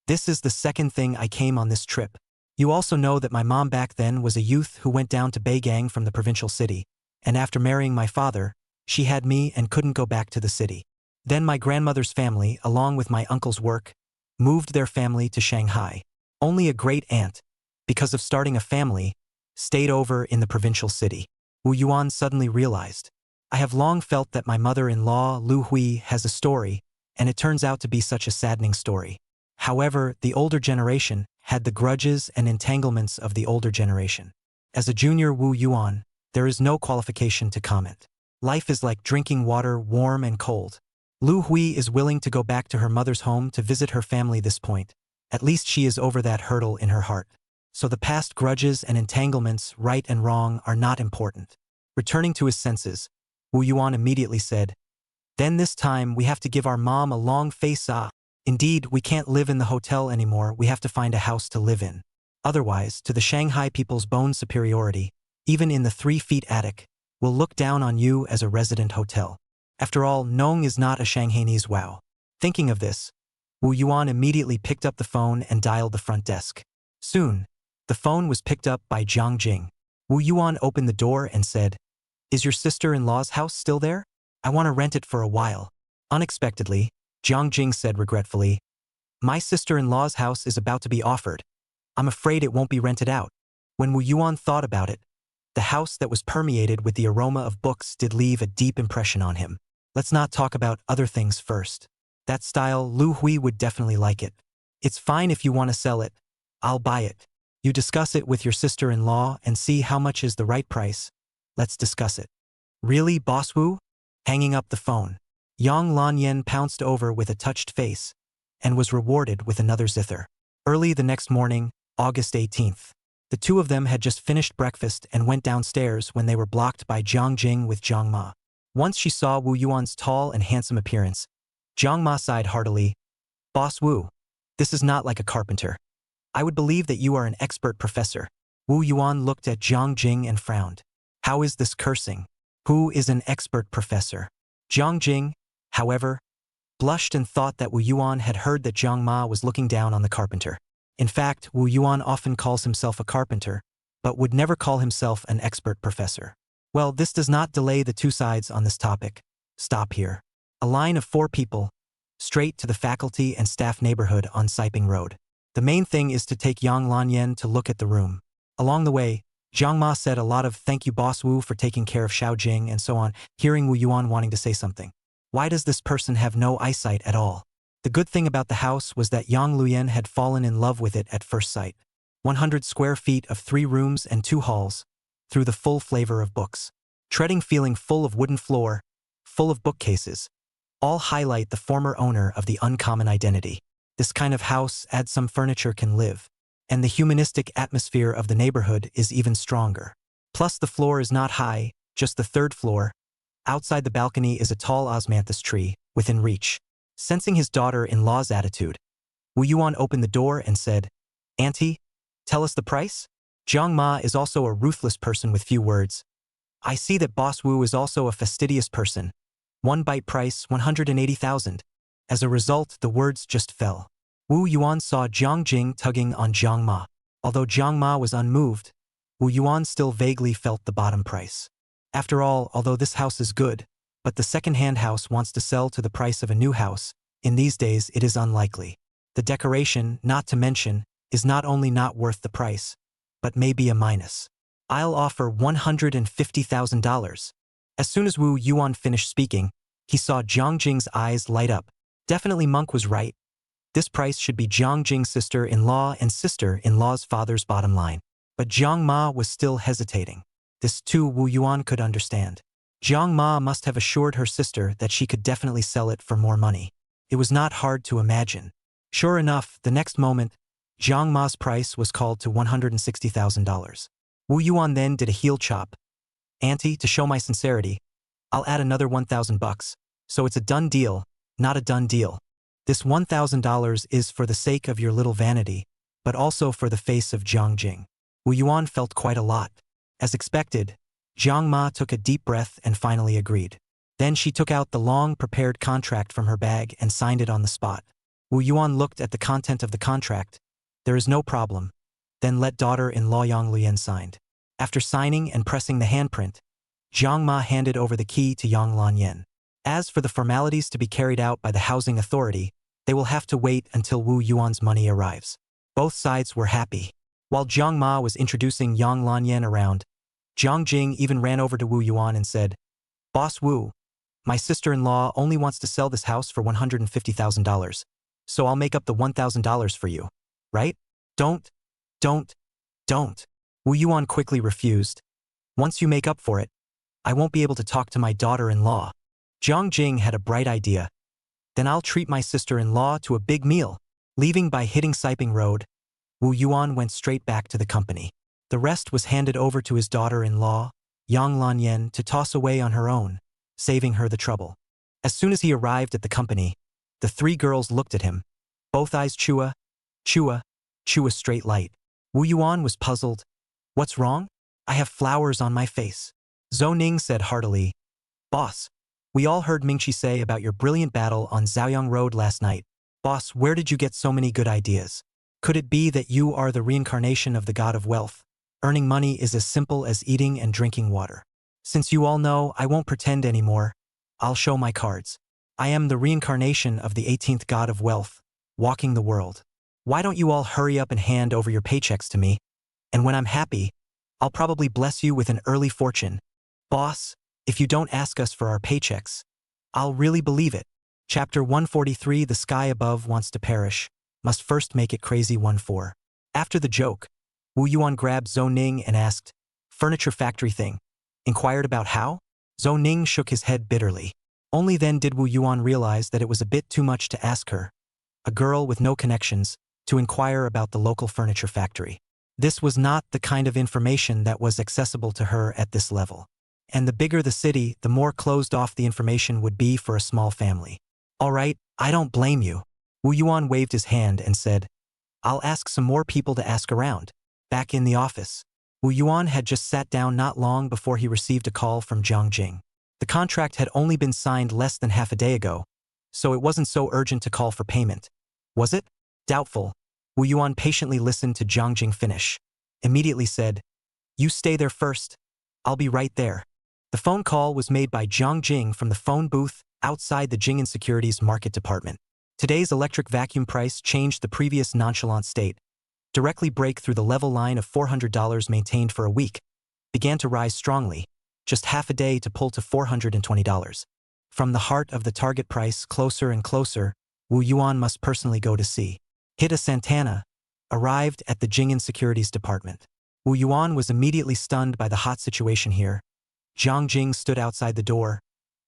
"This is the second thing I came on this trip. You also know that my mom back then was a youth who went down to Beigang from the provincial city, and after marrying my father, she had me and couldn't go back to the city. Then my grandmother's family, along with my uncle's work, moved their family to Shanghai. Only a great aunt, because of starting a family, stayed over in the provincial city." Wu Yuan suddenly realized. "I have long felt that my mother-in-law, Lu Hui, has a story, and it turns out to be such a saddening story. However, the older generation had the grudges and entanglements of the older generation. As a junior Wu Yuan, there is no qualification to comment. Life is like drinking water, warm and cold. Lu Hui is willing to go back to her mother's home to visit her family this point. At least she is over that hurdle in her heart. So the past grudges and entanglements, right and wrong, are not important." Returning to his senses, Wu Yuan immediately said, "Then this time we have to give our mom a long face-off. Indeed, we can't live in the hotel anymore, we have to find a house to live in. Otherwise, to the Shanghai people's bone superiority, even in the 3-feet attic, will look down on you as a resident hotel. After all, Nong is not a Shanghainese wow." Thinking of this, Wu Yuan immediately picked up the phone and dialed the front desk. Soon, the phone was picked up by Jiang Jing. Wu Yuan opened the door and said, "Is your sister-in-law's house still there? I want to rent it for a while." Unexpectedly, Jiang Jing said regretfully, "My sister-in-law's house is about to be offered. I'm afraid it won't be rented out." When Wu Yuan thought about it, the house that was permeated with the aroma of books did leave a deep impression on him. "Let's not talk about other things first. That style, Lu Hui would definitely like it. It's fine if you want to sell it. I'll buy it. You discuss it with your sister-in-law and see how much is the right price. Let's discuss it." "Really, Boss Wu?" Hanging up the phone, Yang Lanyan pounced over with a touched face and was rewarded with another zither. Early the next morning, August 18th, the two of them had just finished breakfast and went downstairs when they were blocked by Jiang Jing with Jiang Ma. Once she saw Wu Yuan's tall and handsome appearance, Jiang Ma sighed heartily. "Boss Wu, this is not like a carpenter. I would believe that you are an expert professor." Wu Yuan looked at Jiang Jing and frowned. "How is this cursing? Who is an expert professor?" Jiang Jing, however, blushed and thought that Wu Yuan had heard that Jiang Ma was looking down on the carpenter. In fact, Wu Yuan often calls himself a carpenter, but would never call himself an expert professor. Well, this does not delay the two sides on this topic. Stop here. A line of 4 people, straight to the faculty and staff neighborhood on Siping Road. The main thing is to take Yang Lanyan to look at the room. Along the way, Jiang Ma said a lot of "thank you Boss Wu for taking care of Xiao Jing" and so on, hearing Wu Yuan wanting to say something. Why does this person have no eyesight at all? The good thing about the house was that Yang Luyan had fallen in love with it at first sight. 100 square feet of 3 rooms and 2 halls, through the full flavor of books. Treading feeling full of wooden floor, full of bookcases, all highlight the former owner of the uncommon identity. This kind of house adds some furniture can live, and the humanistic atmosphere of the neighborhood is even stronger. Plus the floor is not high, just the 3rd floor. Outside the balcony is a tall osmanthus tree, within reach. Sensing his daughter-in-law's attitude, Wu Yuan opened the door and said, "Auntie, tell us the price?" Jiang Ma is also a ruthless person with few words. "I see that Boss Wu is also a fastidious person. One bite price 180,000. As a result, the words just fell. Wu Yuan saw Jiang Jing tugging on Jiang Ma. Although Jiang Ma was unmoved, Wu Yuan still vaguely felt the bottom price. After all, although this house is good, but the second-hand house wants to sell to the price of a new house, in these days it is unlikely. The decoration, not to mention, is not only not worth the price, but may be a minus. I'll offer $150,000. As soon as Wu Yuan finished speaking, he saw Jiang Jing's eyes light up. Definitely Monk was right. This price should be Jiang Jing's sister-in-law and sister-in-law's father's bottom line. But Jiang Ma was still hesitating. This too Wu Yuan could understand. Jiang Ma must have assured her sister that she could definitely sell it for more money. It was not hard to imagine. Sure enough, the next moment, Jiang Ma's price was called to $160,000. Wu Yuan then did a heel chop. Auntie, to show my sincerity, I'll add another $1,000. So it's a done deal, not a done deal. This $1,000 is for the sake of your little vanity, but also for the face of Jiang Jing. Wu Yuan felt quite a lot. As expected, Jiang Ma took a deep breath and finally agreed. Then she took out the long-prepared contract from her bag and signed it on the spot. Wu Yuan looked at the content of the contract. There is no problem. Then let daughter-in-law Yang Lian signed. After signing and pressing the handprint, Jiang Ma handed over the key to Yang Lanyan. As for the formalities to be carried out by the housing authority, they will have to wait until Wu Yuan's money arrives. Both sides were happy. While Jiang Ma was introducing Yang Lanyan around, Jiang Jing even ran over to Wu Yuan and said, "Boss Wu, my sister-in-law only wants to sell this house for $150,000, so I'll make up the $1,000 for you. Right? Don't. Wu Yuan quickly refused. Once you make up for it, I won't be able to talk to my daughter-in-law. Jiang Jing had a bright idea. Then I'll treat my sister-in-law to a big meal. Leaving by hitting Siping Road, Wu Yuan went straight back to the company. The rest was handed over to his daughter-in-law, Yang Lanyan, to toss away on her own, saving her the trouble. As soon as he arrived at the company, the three girls looked at him. Both eyes Chua straight light. Wu Yuan was puzzled. What's wrong? I have flowers on my face. Zhou Ning said heartily, Boss, we all heard Mingqi say about your brilliant battle on Zhaoyang Road last night. Boss, where did you get so many good ideas? Could it be that you are the reincarnation of the god of wealth? Earning money is as simple as eating and drinking water. Since you all know, I won't pretend anymore. I'll show my cards. I am the reincarnation of the 18th god of wealth, walking the world. Why don't you all hurry up and hand over your paychecks to me? And when I'm happy, I'll probably bless you with an early fortune. Boss, if you don't ask us for our paychecks, I'll really believe it. Chapter 143, The Sky Above Wants to Perish. Must first make it crazy 1-4. After the joke, Wu Yuan grabbed Zhou Ning and asked, Furniture factory thing. Inquired about how? Zhou Ning shook his head bitterly. Only then did Wu Yuan realize that it was a bit too much to ask her, a girl with no connections, to inquire about the local furniture factory. This was not the kind of information that was accessible to her at this level. And the bigger the city, the more closed off the information would be for a small family. All right, I don't blame you. Wu Yuan waved his hand and said, I'll ask some more people to ask around. Back in the office, Wu Yuan had just sat down not long before he received a call from Jiang Jing. The contract had only been signed less than half a day ago, so it wasn't so urgent to call for payment. Was it? Doubtful. Wu Yuan patiently listened to Jiang Jing finish. Immediately said, You stay there first. I'll be right there. The phone call was made by Jiang Jing from the phone booth outside the Jing'an Securities Market Department. Today's electric vacuum price changed the previous nonchalant state. Directly break through the level line of $400 maintained for a week. Began to rise strongly, just half a day to pull to $420. From the heart of the target price closer and closer, Wu Yuan must personally go to see. Hita Santana arrived at the Jing'an Securities Department. Wu Yuan was immediately stunned by the hot situation here. Jiang Jing stood outside the door.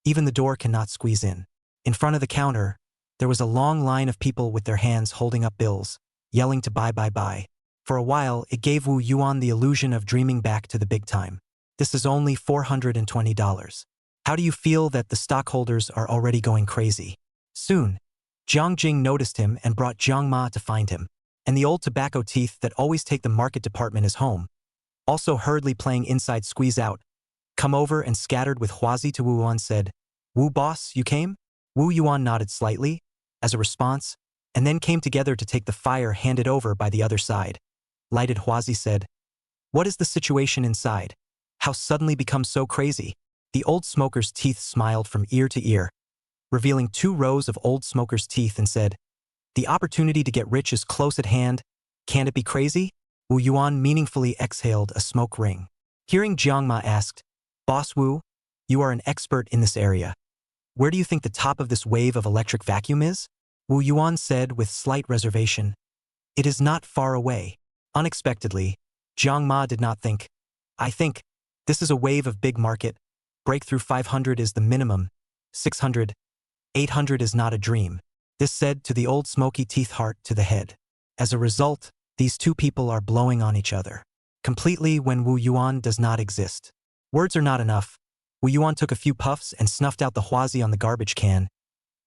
Even the door cannot squeeze in. In front of the counter, there was a long line of people with their hands holding up bills, yelling to buy. For a while, it gave Wu Yuan the illusion of dreaming back to the big time. This is only $420. How do you feel that the stockholders are already going crazy? Soon, Jiang Jing noticed him and brought Jiang Ma to find him. And the old tobacco teeth that always take the market department as home, also hurriedly playing inside squeeze out, come over and scattered with Huazi to Wu Yuan said, Wu boss, you came? Wu Yuan nodded slightly, as a response, and then came together to take the fire handed over by the other side. Lighted Huazi said, "What is the situation inside? How suddenly become so crazy?" The old smoker's teeth smiled from ear to ear, revealing 2 rows of old smoker's teeth and said, "The opportunity to get rich is close at hand. Can't it be crazy?" Wu Yuan meaningfully exhaled a smoke ring. Hearing Jiang Ma asked, "Boss Wu, you are an expert in this area. Where do you think the top of this wave of electric vacuum is?" Wu Yuan said with slight reservation, "It is not far away." Unexpectedly, Jiang Ma did not think, "I think, this is a wave of big market. Breakthrough 500 is the minimum. 600, 800 is not a dream." This said to the old smoky teeth heart to the head. As a result, these 2 people are blowing on each other completely when Wu Yuan does not exist. Words are not enough. Wu Yuan took a few puffs and snuffed out the Huazi on the garbage can.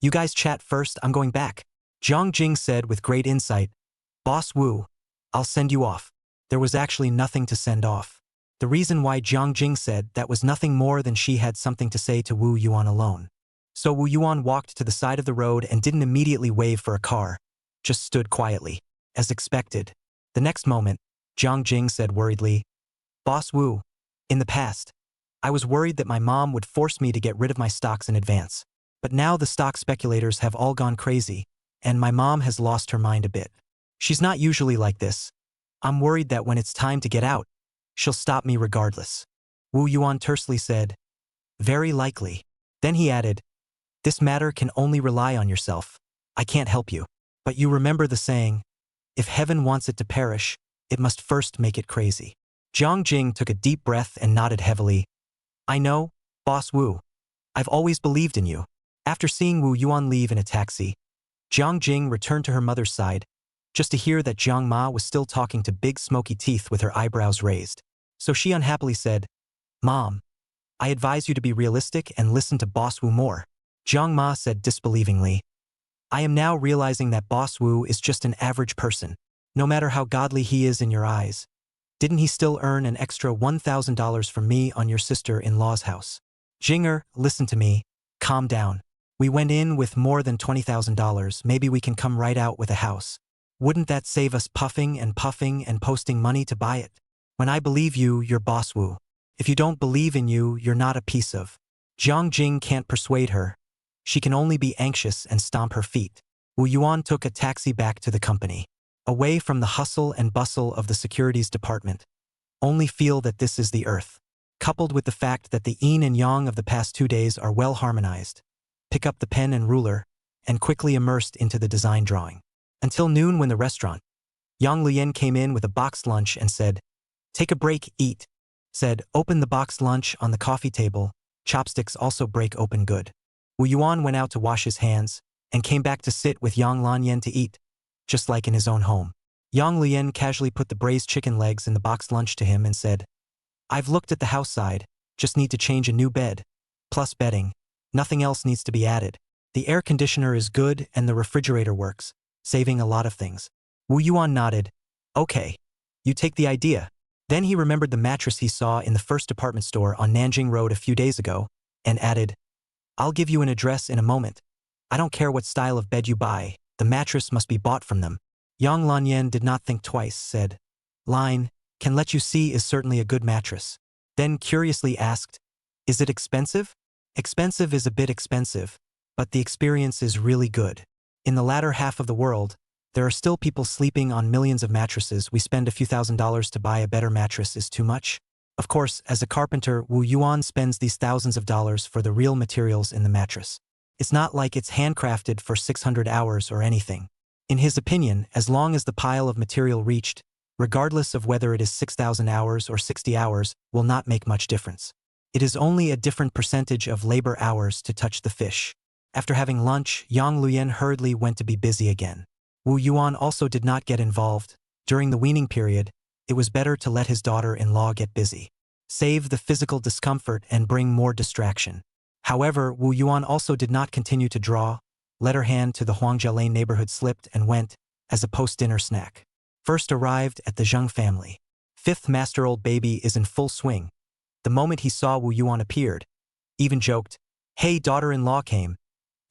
"You guys chat first, I'm going back." Zhang Jing said with great insight, "Boss Wu, I'll send you off." There was actually nothing to send off. The reason why Jiang Jing said that was nothing more than she had something to say to Wu Yuan alone. So Wu Yuan walked to the side of the road and didn't immediately wave for a car, just stood quietly, as expected. The next moment, Jiang Jing said worriedly, "Boss Wu, in the past, I was worried that my mom would force me to get rid of my stocks in advance. But now the stock speculators have all gone crazy, and my mom has lost her mind a bit. She's not usually like this. I'm worried that when it's time to get out, she'll stop me regardless." Wu Yuan tersely said, "Very likely." Then he added, "This matter can only rely on yourself. I can't help you. But you remember the saying, if heaven wants it to perish, it must first make it crazy." Jiang Jing took a deep breath and nodded heavily. "I know, Boss Wu. I've always believed in you." After seeing Wu Yuan leave in a taxi, Jiang Jing returned to her mother's side, just to hear that Jiang Ma was still talking to big smoky teeth with her eyebrows raised. So she unhappily said, "Mom, I advise you to be realistic and listen to Boss Wu more." Jiang Ma said disbelievingly, "I am now realizing that Boss Wu is just an average person. No matter how godly he is in your eyes, didn't he still earn an extra $1,000 from me on your sister-in-law's house? Jinger, listen to me. Calm down. We went in with more than $20,000, maybe we can come right out with a house. Wouldn't that save us puffing and posting money to buy it? When I believe you, you're Boss Wu. If you don't believe in you, you're not a piece of." Jiang Jing can't persuade her. She can only be anxious and stomp her feet. Wu Yuan took a taxi back to the company. Away from the hustle and bustle of the securities department. Only feel that this is the earth. Coupled with the fact that the yin and yang of the past 2 days are well harmonized. Pick up the pen and ruler, and quickly immersed into the design drawing. Until noon when the restaurant. Yang Lian came in with a boxed lunch and said, "Take a break, eat." Said, "Open the boxed lunch on the coffee table. Chopsticks also break open good." Wu Yuan went out to wash his hands, and came back to sit with Yang Lanyan to eat, just like in his own home. Yang Lian casually put the braised chicken legs in the boxed lunch to him and said, "I've looked at the house side, just need to change a new bed. Plus bedding. Nothing else needs to be added. The air conditioner is good and the refrigerator works, saving a lot of things." Wu Yuan nodded. "Okay. You take the idea." Then he remembered the mattress he saw in the first department store on Nanjing Road a few days ago, and added, "I'll give you an address in a moment. I don't care what style of bed you buy, the mattress must be bought from them." Yang Lanyan did not think twice, said, "Line, can let you see is certainly a good mattress." Then curiously asked, "Is it expensive?" "Expensive is a bit expensive, but the experience is really good. In the latter half of the world, there are still people sleeping on millions of mattresses. We spend a few $1,000s to buy a better mattress is too much." Of course, as a carpenter, Wu Yuan spends these thousands of dollars for the real materials in the mattress. It's not like it's handcrafted for 600 hours or anything. In his opinion, as long as the pile of material reached, regardless of whether it is 6,000 hours or 60 hours, will not make much difference. It is only a different percentage of labor hours to touch the fish. After having lunch, Yang Luyan hurriedly went to be busy again. Wu Yuan also did not get involved. During the weaning period, it was better to let his daughter-in-law get busy. Save the physical discomfort and bring more distraction. However, Wu Yuan also did not continue to draw. Let her hand to the Huangjia Lane neighborhood slipped and went, as a post-dinner snack. First arrived at the Zheng family. Fifth master-old baby is in full swing. The moment he saw Wu Yuan appeared, even joked, Hey, daughter-in-law came.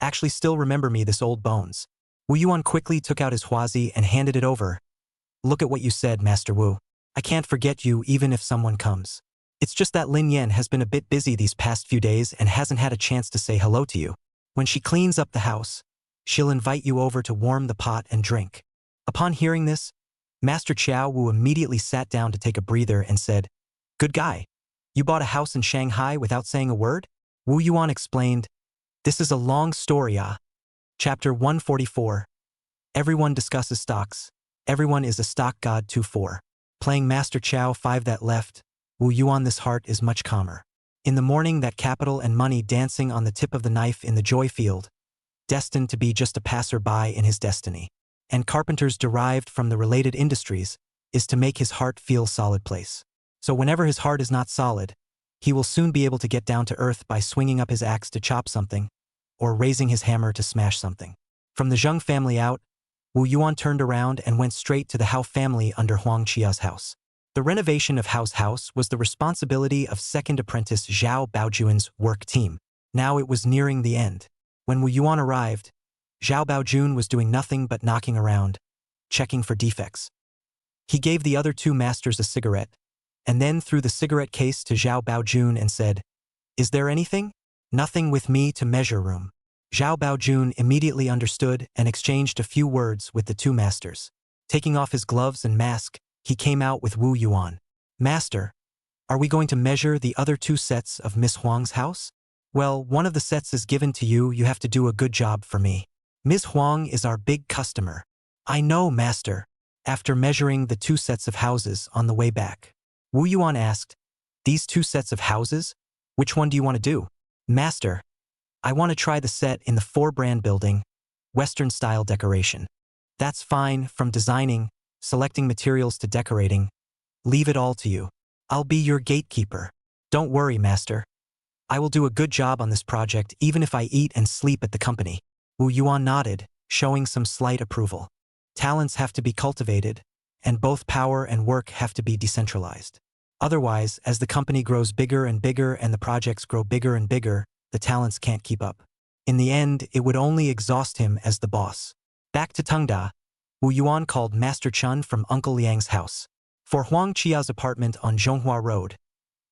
Actually still remember me, this old bones. Wu Yuan quickly took out his huazi and handed it over. Look at what you said, Master Wu. I can't forget you even if someone comes. It's just that Lin Yan has been a bit busy these past few days and hasn't had a chance to say hello to you. When she cleans up the house, she'll invite you over to warm the pot and drink. Upon hearing this, Master Chiao Wu immediately sat down to take a breather and said, Good guy. You bought a house in Shanghai without saying a word? Wu Yuan explained, This is a long story, ah. Chapter 144. Everyone discusses stocks. Everyone is a stock god 2-4. Playing Master Chiao 5 that left, Wu Yuan this heart is much calmer. In the morning that capital and money dancing on the tip of the knife in the joy field, destined to be just a passer-by in his destiny. And carpenters derived from the related industries is to make his heart feel solid place. So whenever his heart is not solid, he will soon be able to get down to earth by swinging up his axe to chop something, or raising his hammer to smash something. From the Zheng family out, Wu Yuan turned around and went straight to the Hao family under Huang Qia's house. The renovation of Hao's house was the responsibility of second apprentice Zhao Baojuan's work team. Now it was nearing the end. When Wu Yuan arrived, Zhao Baojun was doing nothing but knocking around, checking for defects. He gave the other two masters a cigarette, and then threw the cigarette case to Zhao Baojun and said, Is there anything? Nothing with me to measure room. Zhao Baojun immediately understood and exchanged a few words with the two masters. Taking off his gloves and mask, he came out with Wu Yuan. Master, are we going to measure the other two sets of Miss Huang's house? Well, one of the sets is given to you. You have to do a good job for me. Ms. Huang is our big customer. I know, Master. After measuring the two sets of houses on the way back, Wu Yuan asked, These two sets of houses? Which one do you want to do? Master, I want to try the set in the 4-brand building, Western-style decoration. That's fine, from designing, selecting materials to decorating. Leave it all to you. I'll be your gatekeeper. Don't worry, Master. I will do a good job on this project even if I eat and sleep at the company. Wu Yuan nodded, showing some slight approval. Talents have to be cultivated, and both power and work have to be decentralized. Otherwise, as the company grows bigger and bigger and the projects grow bigger and bigger, the talents can't keep up. In the end, it would only exhaust him as the boss. Back to Tengda, Wu Yuan called Master Chun from Uncle Liang's house. For Huang Qia's apartment on Zhonghua Road,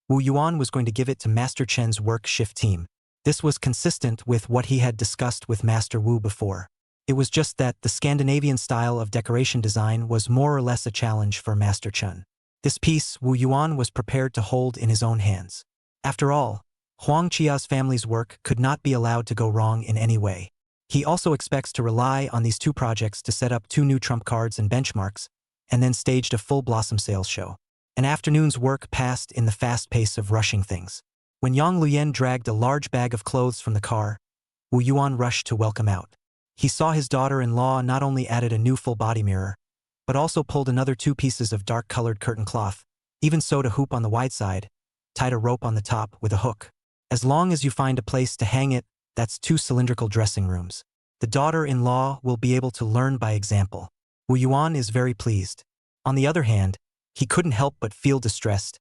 Wu Yuan was going to give it to Master Chen's work shift team. This was consistent with what he had discussed with Master Wu before. It was just that the Scandinavian style of decoration design was more or less a challenge for Master Chun. This piece Wu Yuan was prepared to hold in his own hands. After all, Huang Qia's family's work could not be allowed to go wrong in any way. He also expects to rely on these two projects to set up 2 new trump cards and benchmarks, and then staged a full blossom sales show. An afternoon's work passed in the fast pace of rushing things. When Yang Luyen dragged a large bag of clothes from the car, Wu Yuan rushed to welcome out. He saw his daughter-in-law not only added a new full-body mirror, but also pulled another 2 pieces of dark-colored curtain cloth, even sewed a hoop on the wide side, tied a rope on the top with a hook. As long as you find a place to hang it, that's 2 cylindrical dressing rooms. The daughter-in-law will be able to learn by example. Wu Yuan is very pleased. On the other hand, he couldn't help but feel distressed.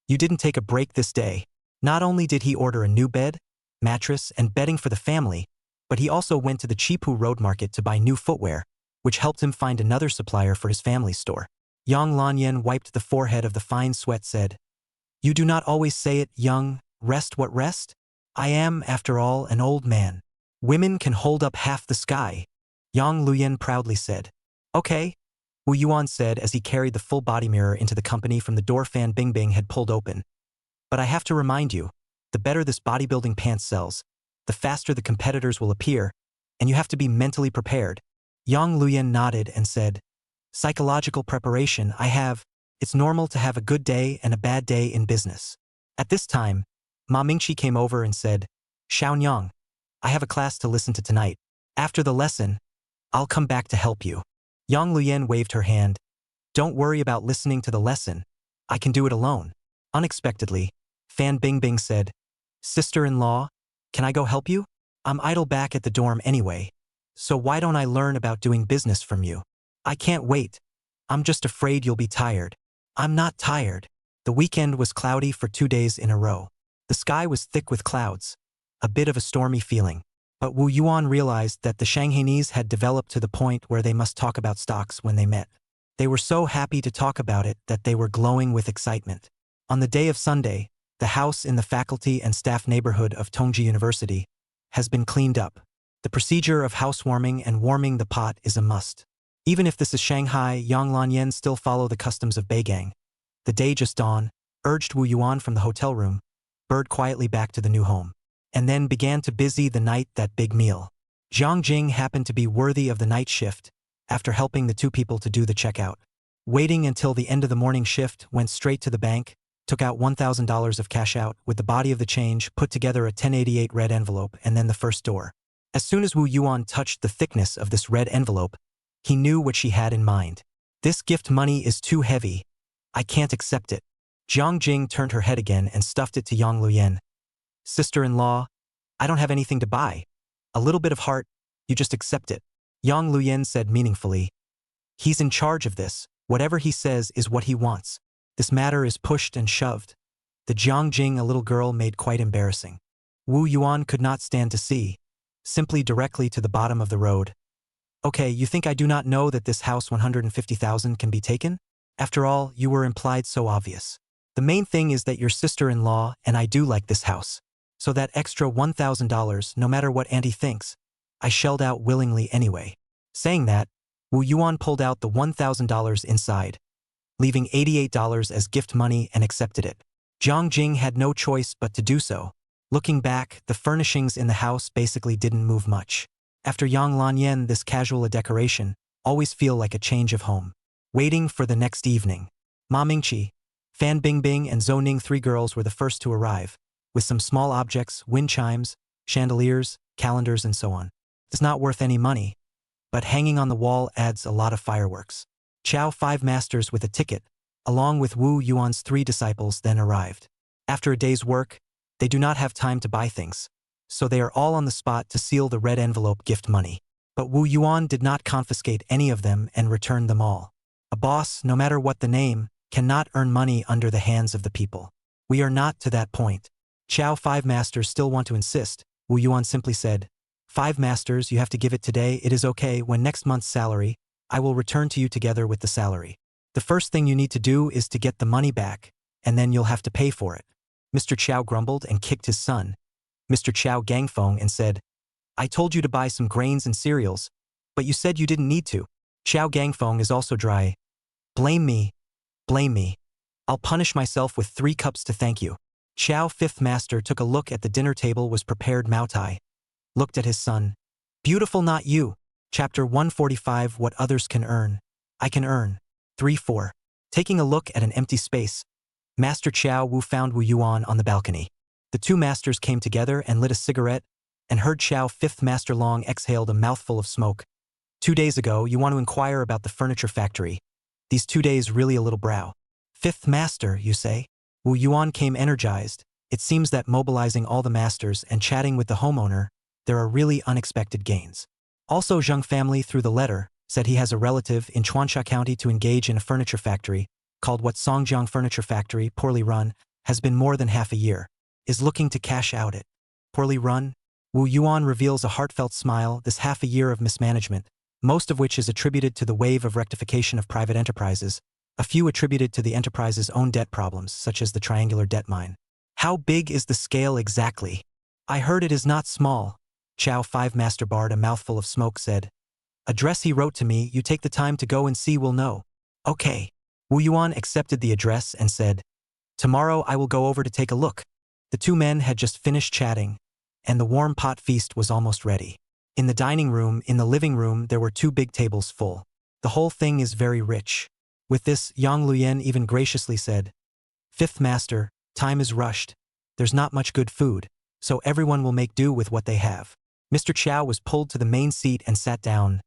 You didn't take a break this day. Not only did he order a new bed, mattress, and bedding for the family, but he also went to the Chipu Road Market to buy new footwear, which helped him find another supplier for his family's store. Yang Lanyan wiped the forehead of the fine sweat, said, You do not always say it, young, rest what rest? I am, after all, an old man. Women can hold up half the sky. Yang Luyen proudly said. Okay, Wu Yuan said as he carried the full body mirror into the company from the door Fan Bingbing had pulled open. But I have to remind you, the better this bodybuilding pants sells, the faster the competitors will appear, and you have to be mentally prepared. Yang Luyen nodded and said, Psychological preparation, I have. It's normal to have a good day and a bad day in business. At this time, Ma Mingqi came over and said, Xiaonyang, I have a class to listen to tonight. After the lesson, I'll come back to help you. Yang Luyen waved her hand. Don't worry about listening to the lesson. I can do it alone. Unexpectedly, Fan Bingbing said, Sister-in-law, can I go help you? I'm idle back at the dorm anyway, so why don't I learn about doing business from you? I can't wait. I'm just afraid you'll be tired. I'm not tired. The weekend was cloudy for 2 days in a row. The sky was thick with clouds. a bit of a stormy feeling. But Wu Yuan realized that the Shanghainese had developed to the point where they must talk about stocks when they met. They were so happy to talk about it that they were glowing with excitement. On the day of Sunday, the house in the faculty and staff neighborhood of Tongji University has been cleaned up. The procedure of housewarming and warming the pot is a must. Even if this is Shanghai, Yang Lanyan still follow the customs of Beigang. The day just dawned, urged Wu Yuan from the hotel room, bird quietly back to the new home, and then began to busy the night that big meal. Zhang Jing happened to be worthy of the night shift after helping the two people to do the checkout. Waiting until the end of the morning shift, went straight to the bank, took out $1,000 of cash out with the body of the change, put together a 1088 red envelope, and then the first door. As soon as Wu Yuan touched the thickness of this red envelope, he knew what she had in mind. This gift money is too heavy. I can't accept it. Zhang Jing turned her head again and stuffed it to Yang Luyan. Sister-in-law, I don't have anything to buy. A little bit of heart, you just accept it. Yang Luyan said meaningfully. He's in charge of this. Whatever he says is what he wants. This matter is pushed and shoved. The Zhang Jing, a little girl, made quite embarrassing. Wu Yuan could not stand to see. Simply directly to the bottom of the road. Okay, you think I do not know that this house 150,000 can be taken? After all, you were implied so obvious. The main thing is that your sister-in-law and I do like this house. So that extra $1,000, no matter what Auntie thinks, I shelled out willingly anyway. Saying that, Wu Yuan pulled out the $1,000 inside, leaving $88 as gift money, and accepted it. Zhang Jing had no choice but to do so. Looking back, the furnishings in the house basically didn't move much. After Yang Lanyan, this casual a decoration always feel like a change of home. Waiting for the next evening. Ma Mingqi, Fan Bingbing, and Zhou Ning, three girls, were the first to arrive, with some small objects, wind chimes, chandeliers, calendars, and so on. It's not worth any money, but hanging on the wall adds a lot of fireworks. Chao, 5 masters with a ticket, along with Wu Yuan's 3 disciples, then arrived. After a day's work, they do not have time to buy things, so they are all on the spot to seal the red envelope gift money. But Wu Yuan did not confiscate any of them and returned them all. A boss, no matter what the name, cannot earn money under the hands of the people. We are not to that point. Chao, 5 masters, still want to insist. Wu Yuan simply said, 5 masters, you have to give it today. It is okay. When next month's salary, I will return to you together with the salary. The first thing you need to do is to get the money back, and then you'll have to pay for it. Mr. Chao grumbled and kicked his son, Mr. Chao Gangfeng, and said, I told you to buy some grains and cereals, but you said you didn't need to. Chao Gangfeng is also dry. Blame me. Blame me. I'll punish myself with 3 cups to thank you. Chao, 5th master, took a look at the dinner table was prepared. Mao Tai looked at his son. Beautiful, not you. Chapter 145, What Others Can Earn. I Can Earn. 3-4. Taking a look at an empty space, Master Chao Wu found Wu Yuan on the balcony. The 2 masters came together and lit a cigarette, and heard Chao, 5th master, long exhaled a mouthful of smoke. 2 days ago, you want to inquire about the furniture factory. These 2 days really a little brow. 5th master, you say? Wu Yuan came energized. It seems that mobilizing all the masters and chatting with the homeowner, there are really unexpected gains. Also, Zheng family, through the letter, said he has a relative in Chuansha County to engage in a furniture factory, called what Songjiang Furniture Factory, poorly run, has been more than half a year, is looking to cash out it. Poorly run? Wu Yuan reveals a heartfelt smile. This half a year of mismanagement, most of which is attributed to the wave of rectification of private enterprises, a few attributed to the enterprise's own debt problems, such as the triangular debt mine. How big is the scale exactly? I heard it is not small. Chao, 5 master, barred a mouthful of smoke, said. Address he wrote to me. You take the time to go and see, we'll know. Okay. Wu Yuan accepted the address and said, tomorrow I will go over to take a look. The 2 men had just finished chatting, and the warm pot feast was almost ready. In the dining room, in the living room, there were 2 big tables full. The whole thing is very rich. With this, Yang Luyan even graciously said, 5th master, time is rushed. There's not much good food, so everyone will make do with what they have. Mr. Chao was pulled to the main seat and sat down.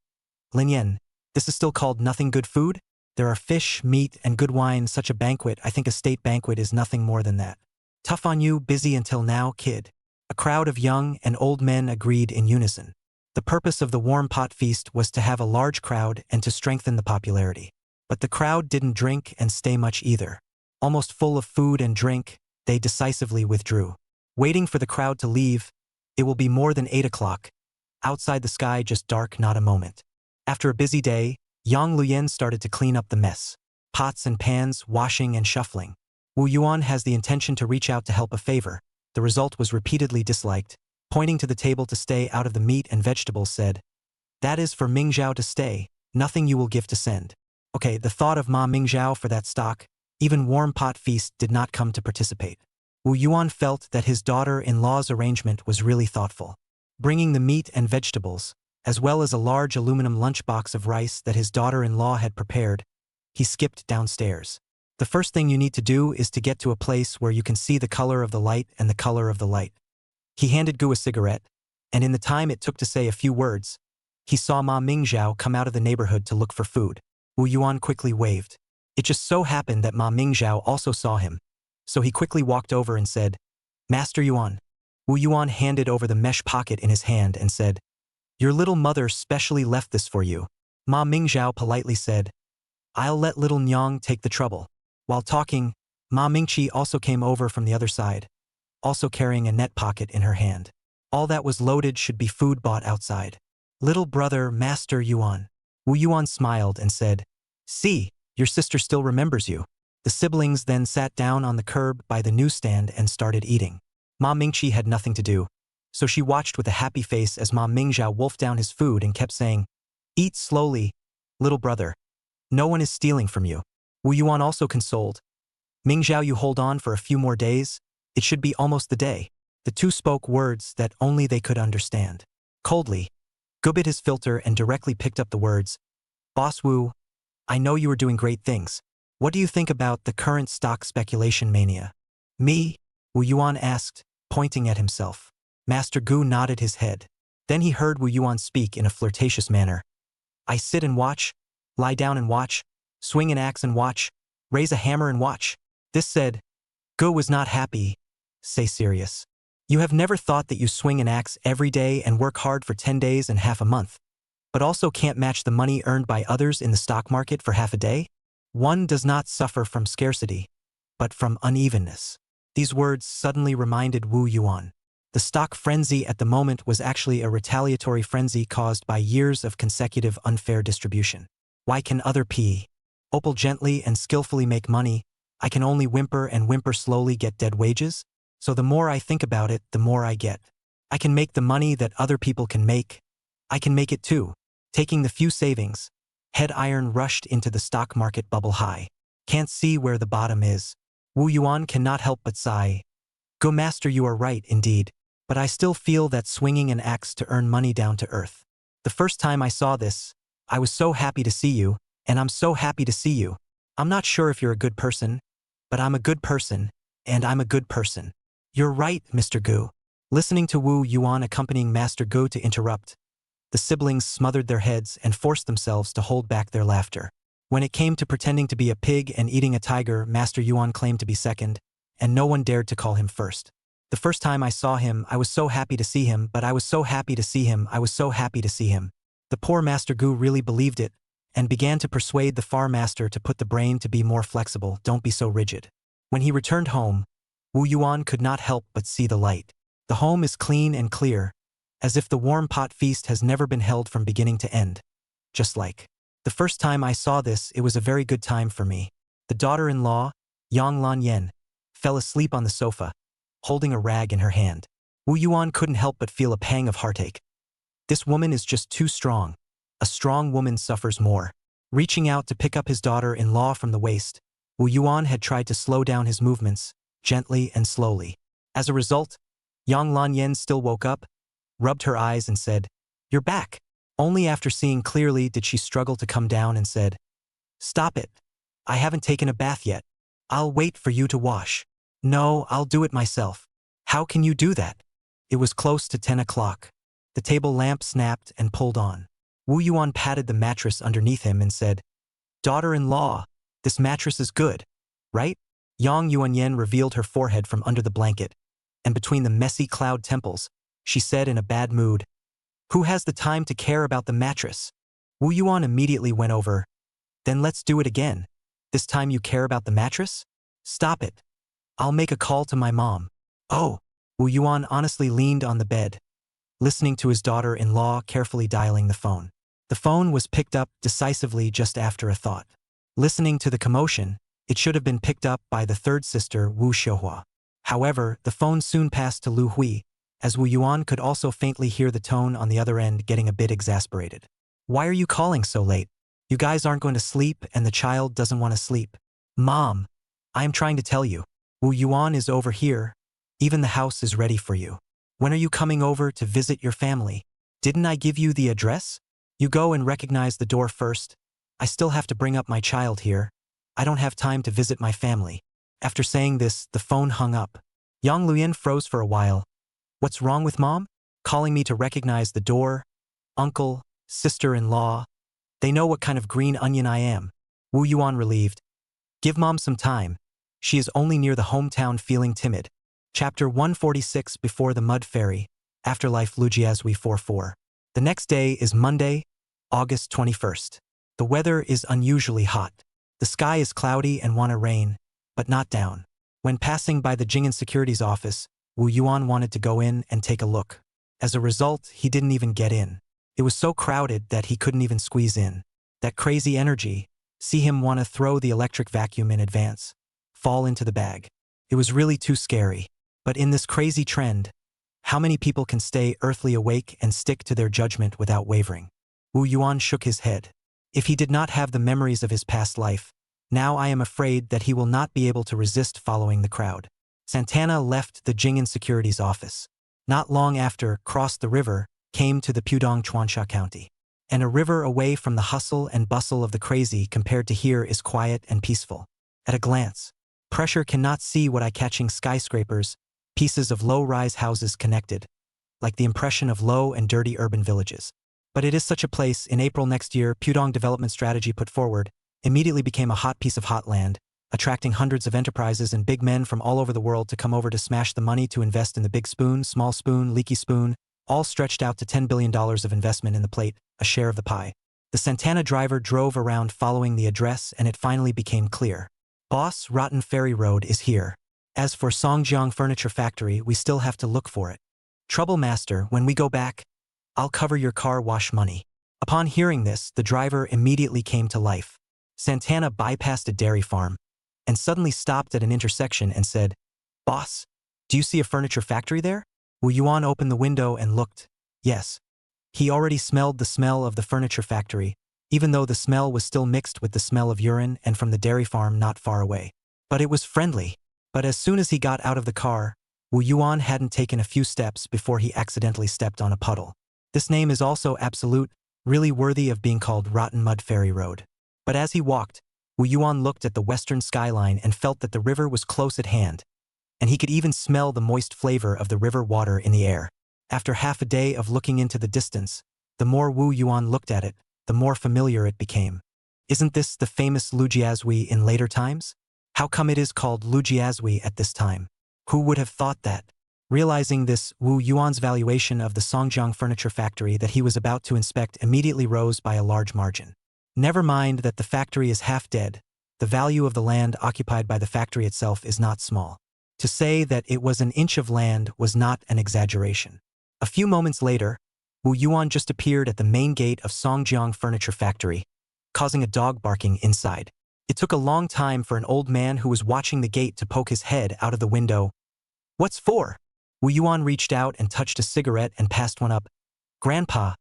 Lin Yan, this is still called nothing good food? There are fish, meat, and good wine. Such a banquet, I think a state banquet is nothing more than that. Tough on you, busy until now, kid. A crowd of young and old men agreed in unison. The purpose of the warm pot feast was to have a large crowd and to strengthen the popularity. But the crowd didn't drink and stay much either. Almost full of food and drink, they decisively withdrew. Waiting for the crowd to leave, It will be more than 8 o'clock. Outside the sky just dark, not a moment. After a busy day, Yang Luyen started to clean up the mess. Pots and pans, washing and shuffling. Wu Yuan has the intention to reach out to help a favor. The result was repeatedly disliked. Pointing to the table to stay out of the meat and vegetables said, "That is for Ming Zhao to stay, nothing you will give to send." Okay, the thought of Ma Ming Zhao for that stock, even warm pot feast did not come to participate. Wu Yuan felt that his daughter-in-law's arrangement was really thoughtful. Bringing the meat and vegetables, as well as a large aluminum lunchbox of rice that his daughter-in-law had prepared, he skipped downstairs. The first thing you need to do is to get to a place where you can see the color of the light and the color of the light. He handed Gu a cigarette, and in the time it took to say a few words, he saw Ma Mingzhao come out of the neighborhood to look for food. Wu Yuan quickly waved. It just so happened that Ma Mingzhao also saw him, so he quickly walked over and said, "Master Yuan." Wu Yuan handed over the mesh pocket in his hand and said, "Your little mother specially left this for you." Ma Mingzhao politely said, "I'll let little Nyang take the trouble." While talking, Ma Mingqi also came over from the other side, also carrying a net pocket in her hand. All that was loaded should be food bought outside. "Little brother, Master Yuan." Wu Yuan smiled and said, "See, your sister still remembers you." The siblings then sat down on the curb by the newsstand and started eating. Ma Mingqi had nothing to do, so she watched with a happy face as Ma Mingzhao wolfed down his food and kept saying, "Eat slowly, little brother. No one is stealing from you." Wu Yuan also consoled, "Mingzhao, you hold on for a few more days. It should be almost the day." The two spoke words that only they could understand. Coldly, Gu bit his filter and directly picked up the words, "Boss Wu, I know you are doing great things. What do you think about the current stock speculation mania?" "Me?" Wu Yuan asked, pointing at himself. Master Gu nodded his head. Then he heard Wu Yuan speak in a flirtatious manner. "I sit and watch, lie down and watch, swing an axe and watch, raise a hammer and watch." This said, Gu was not happy. "Say serious. You have never thought that you swing an axe every day and work hard for 10 days and half a month, but also can't match the money earned by others in the stock market for half a day? One does not suffer from scarcity, but from unevenness." These words suddenly reminded Wu Yuan. The stock frenzy at the moment was actually a retaliatory frenzy caused by years of consecutive unfair distribution. Why can other people gently and skillfully make money? I can only whimper and whimper slowly get dead wages? So the more I think about it, the more I get. I can make the money that other people can make. I can make it too. Taking the few savings, head iron rushed into the stock market bubble high. Can't see where the bottom is. Wu Yuan cannot help but sigh. "Go master, you are right indeed, but I still feel that swinging an axe to earn money down to earth. The first time I saw this, I was so happy to see you, and I'm so happy to see you. I'm not sure if you're a good person, but I'm a good person, and I'm a good person." "You're right, Mr. Gu." Listening to Wu Yuan accompanying Master Gu to interrupt, the siblings smothered their heads and forced themselves to hold back their laughter. When it came to pretending to be a pig and eating a tiger, Master Yuan claimed to be second, and no one dared to call him first. "The first time I saw him, I was so happy to see him, but I was so happy to see him, I was so happy to see him." The poor Master Gu really believed it, and began to persuade the Far Master to put the brain to be more flexible, don't be so rigid. When he returned home, Wu Yuan could not help but see the light. The home is clean and clear, as if the warm pot feast has never been held from beginning to end. Just like the first time I saw this, it was a very good time for me. The daughter-in-law, Yang Lan Yen, fell asleep on the sofa, holding a rag in her hand. Wu Yuan couldn't help but feel a pang of heartache. This woman is just too strong. A strong woman suffers more. Reaching out to pick up his daughter-in-law from the waist, Wu Yuan had tried to slow down his movements, gently and slowly. As a result, Yang Lan Yen still woke up, rubbed her eyes and said, "You're back." Only after seeing clearly did she struggle to come down and said, "Stop it. I haven't taken a bath yet. I'll wait for you to wash." "No, I'll do it myself." "How can you do that?" It was close to 10 o'clock. The table lamp snapped and pulled on. Wu Yuan patted the mattress underneath him and said, "Daughter-in-law, this mattress is good, right?" Yang Yuanyen revealed her forehead from under the blanket, and between the messy cloud temples, she said in a bad mood, "Who has the time to care about the mattress?" Wu Yuan immediately went over. "Then let's do it again. This time you care about the mattress? Stop it. I'll make a call to my mom." "Oh." Wu Yuan honestly leaned on the bed, listening to his daughter-in-law carefully dialing the phone. The phone was picked up decisively just after a thought. Listening to the commotion, it should have been picked up by the third sister, Wu Xiuhua. However, the phone soon passed to Lu Hui, as Wu Yuan could also faintly hear the tone on the other end getting a bit exasperated. Why are you calling so late? You guys aren't going to sleep and the child doesn't want to sleep. Mom, I am trying to tell you. Wu Yuan is over here. Even the house is ready for you. When are you coming over to visit your family? Didn't I give you the address? You go and recognize the door first. I still have to bring up my child here. I don't have time to visit my family. After saying this, the phone hung up. Yang Luyan froze for a while. What's wrong with Mom? Calling me to recognize the door? Uncle, sister-in-law. They know what kind of green onion I am. Wu Yuan relieved. Give Mom some time. She is only near the hometown feeling timid. Chapter 146 Before the Mud Fairy, Afterlife Lujiazui 44. The next day is Monday, August 21st. The weather is unusually hot. The sky is cloudy and wanna rain, but not down. When passing by the Jing'an Securities office, Wu Yuan wanted to go in and take a look. As a result, he didn't even get in. It was so crowded that he couldn't even squeeze in. That crazy energy, see him wanna throw the electric vacuum in advance, fall into the bag. It was really too scary. But in this crazy trend, how many people can stay earthly awake and stick to their judgment without wavering? Wu Yuan shook his head. If he did not have the memories of his past life, now I am afraid that he will not be able to resist following the crowd. Santana left the Jing'an Securities office. Not long after, crossed the river, came to the Pudong Chuansha County. And a river away from the hustle and bustle of the crazy compared to here is quiet and peaceful. At a glance, pressure cannot see what eye-catching skyscrapers, pieces of low-rise houses connected, like the impression of low and dirty urban villages. But it is such a place. In April next year, Pudong development strategy put forward, immediately became a hot piece of hot land, attracting hundreds of enterprises and big men from all over the world to come over to smash the money to invest in the big spoon, small spoon, leaky spoon, all stretched out to $10 billion of investment in the plate, a share of the pie. The Santana driver drove around following the address and it finally became clear. Boss, Rotten Ferry Road is here. As for Songjiang Furniture Factory, we still have to look for it. Trouble Master, when we go back, I'll cover your car wash money. Upon hearing this, the driver immediately came to life. Santana bypassed a dairy farm and suddenly stopped at an intersection and said, Boss, do you see a furniture factory there? Wu Yuan opened the window and looked. Yes. He already smelled the smell of the furniture factory, even though the smell was still mixed with the smell of urine and from the dairy farm not far away. But it was friendly. But as soon as he got out of the car, Wu Yuan hadn't taken a few steps before he accidentally stepped on a puddle. This name is also absolute, really worthy of being called Rotten Mud Ferry Road. But as he walked, Wu Yuan looked at the western skyline and felt that the river was close at hand, and he could even smell the moist flavor of the river water in the air. After half a day of looking into the distance, the more Wu Yuan looked at it, the more familiar it became. Isn't this the famous Lujiazui in later times? How come it is called Lujiazui at this time? Who would have thought that? Realizing this, Wu Yuan's valuation of the Songjiang Furniture Factory that he was about to inspect immediately rose by a large margin. Never mind that the factory is half dead, the value of the land occupied by the factory itself is not small. To say that it was an inch of land was not an exaggeration. A few moments later, Wu Yuan just appeared at the main gate of Songjiang Furniture Factory, causing a dog barking inside. It took a long time for an old man who was watching the gate to poke his head out of the window. What's for? Wu Yuan reached out and touched a cigarette and passed one up. Grandpa,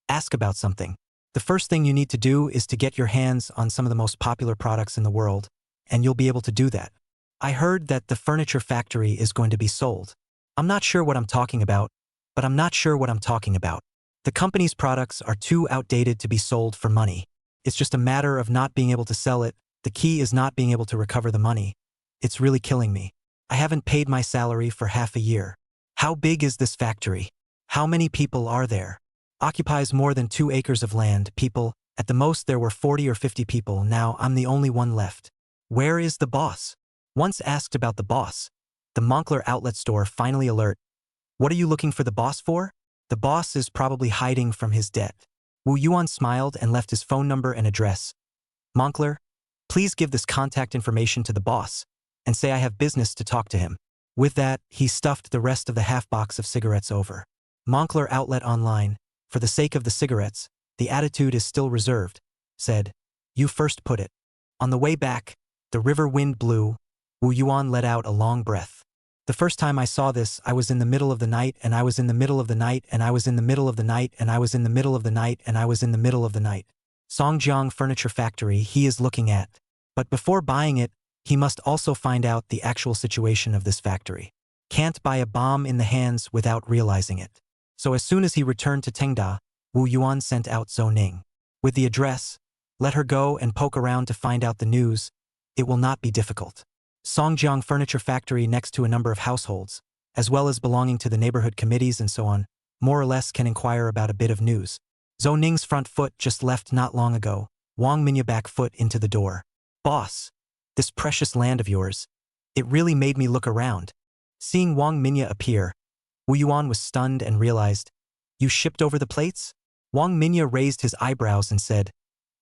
ask about something. The first thing you need to do is to get your hands on some of the most popular products in the world, and you'll be able to do that. I heard that the furniture factory is going to be sold. I'm not sure what I'm talking about, but I'm not sure what I'm talking about. The company's products are too outdated to be sold for money. It's just a matter of not being able to sell it. The key is not being able to recover the money. It's really killing me. I haven't paid my salary for half a year. How big is this factory? How many people are there? Occupies more than 2 acres of land. People, at the most there were 40 or 50 people, now I'm the only one left. Where is the boss? Once asked about the boss, the Moncler outlet store finally alert. What are you looking for the boss for? The boss is probably hiding from his debt. Wu Yuan smiled and left his phone number and address. Moncler, please give this contact information to the boss and say I have business to talk to him. With that, he stuffed the rest of the half box of cigarettes over. Moncler outlet online, for the sake of the cigarettes, the attitude is still reserved, said. You first put it. On the way back, the river wind blew. Wu Yuan let out a long breath. The first time I saw this, I was in the middle of the night, and I was in the middle of the night, and I was in the middle of the night, and I was in the middle of the night, and I was in the middle of the night. Songjiang Furniture Factory he is looking at. But before buying it, he must also find out the actual situation of this factory. Can't buy a bomb in the hands without realizing it. So as soon as he returned to Tengda, Wu Yuan sent out Zhou Ning. With the address, let her go and poke around to find out the news. It will not be difficult. Songjiang Furniture Factory next to a number of households, as well as belonging to the neighborhood committees and so on, more or less can inquire about a bit of news. Zhou Ning's front foot just left not long ago, Wang Minya back foot into the door. Boss, this precious land of yours, it really made me look around. Seeing Wang Minya appear, Wu Yuan was stunned and realized, you shipped over the plates? Wang Minya raised his eyebrows and said,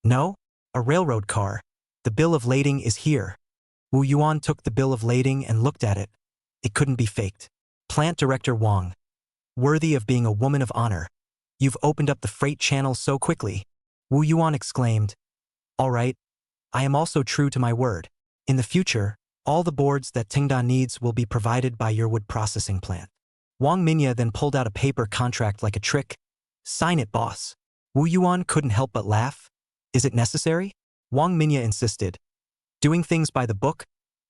no, a railroad car. The bill of lading is here. Wu Yuan took the bill of lading and looked at it. It couldn't be faked. Plant Director Wang. Worthy of being a woman of honor. You've opened up the freight channel so quickly. Wu Yuan exclaimed. All right. I am also true to my word. In the future, all the boards that Tengda needs will be provided by your wood processing plant. Wang Minya then pulled out a paper contract like a trick. Sign it, boss. Wu Yuan couldn't help but laugh. Is it necessary? Wang Minya insisted. Doing things by the book?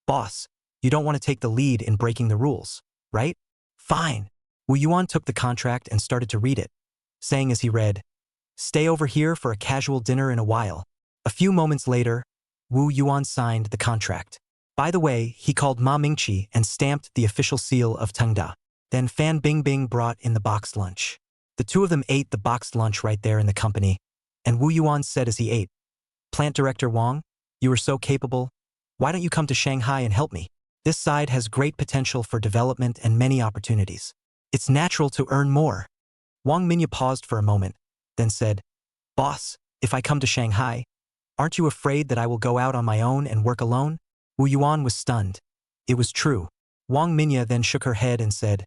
Boss, you don't want to take the lead in breaking the rules, right? Fine. Wu Yuan took the contract and started to read it, saying as he read, stay over here for a casual dinner in a while. A few moments later, Wu Yuan signed the contract. By the way, he called Ma Mingqi and stamped the official seal of Tengda. Then Fan Bingbing brought in the boxed lunch. The two of them ate the boxed lunch right there in the company, and Wu Yuan said as he ate, Plant Director Wang, you are so capable. Why don't you come to Shanghai and help me? This side has great potential for development and many opportunities. It's natural to earn more. Wang Minya paused for a moment, then said, Boss, if I come to Shanghai, aren't you afraid that I will go out on my own and work alone? Wu Yuan was stunned. It was true. Wang Minya then shook her head and said,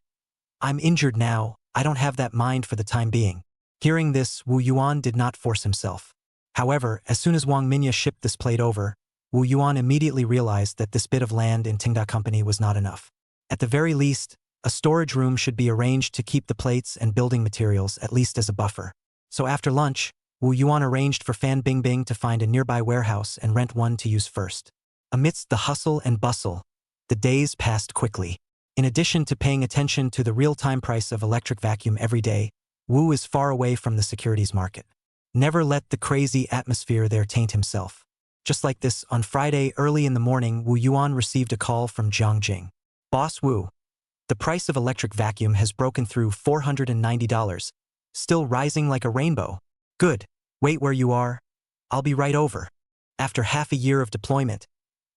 I'm injured now, I don't have that mind for the time being. Hearing this, Wu Yuan did not force himself. However, as soon as Wang Minya shipped this plate over, Wu Yuan immediately realized that this bit of land in Tengda Company was not enough. At the very least, a storage room should be arranged to keep the plates and building materials at least as a buffer. So after lunch, Wu Yuan arranged for Fan Bingbing to find a nearby warehouse and rent one to use first. Amidst the hustle and bustle, the days passed quickly. In addition to paying attention to the real-time price of electric vacuum every day, Wu is far away from the securities market. Never let the crazy atmosphere there taint himself. Just like this, on Friday early in the morning, Wu Yuan received a call from Jiang Jing. Boss Wu, the price of electric vacuum has broken through $490, still rising like a rainbow. Good. Wait where you are. I'll be right over. After half a year of deployment,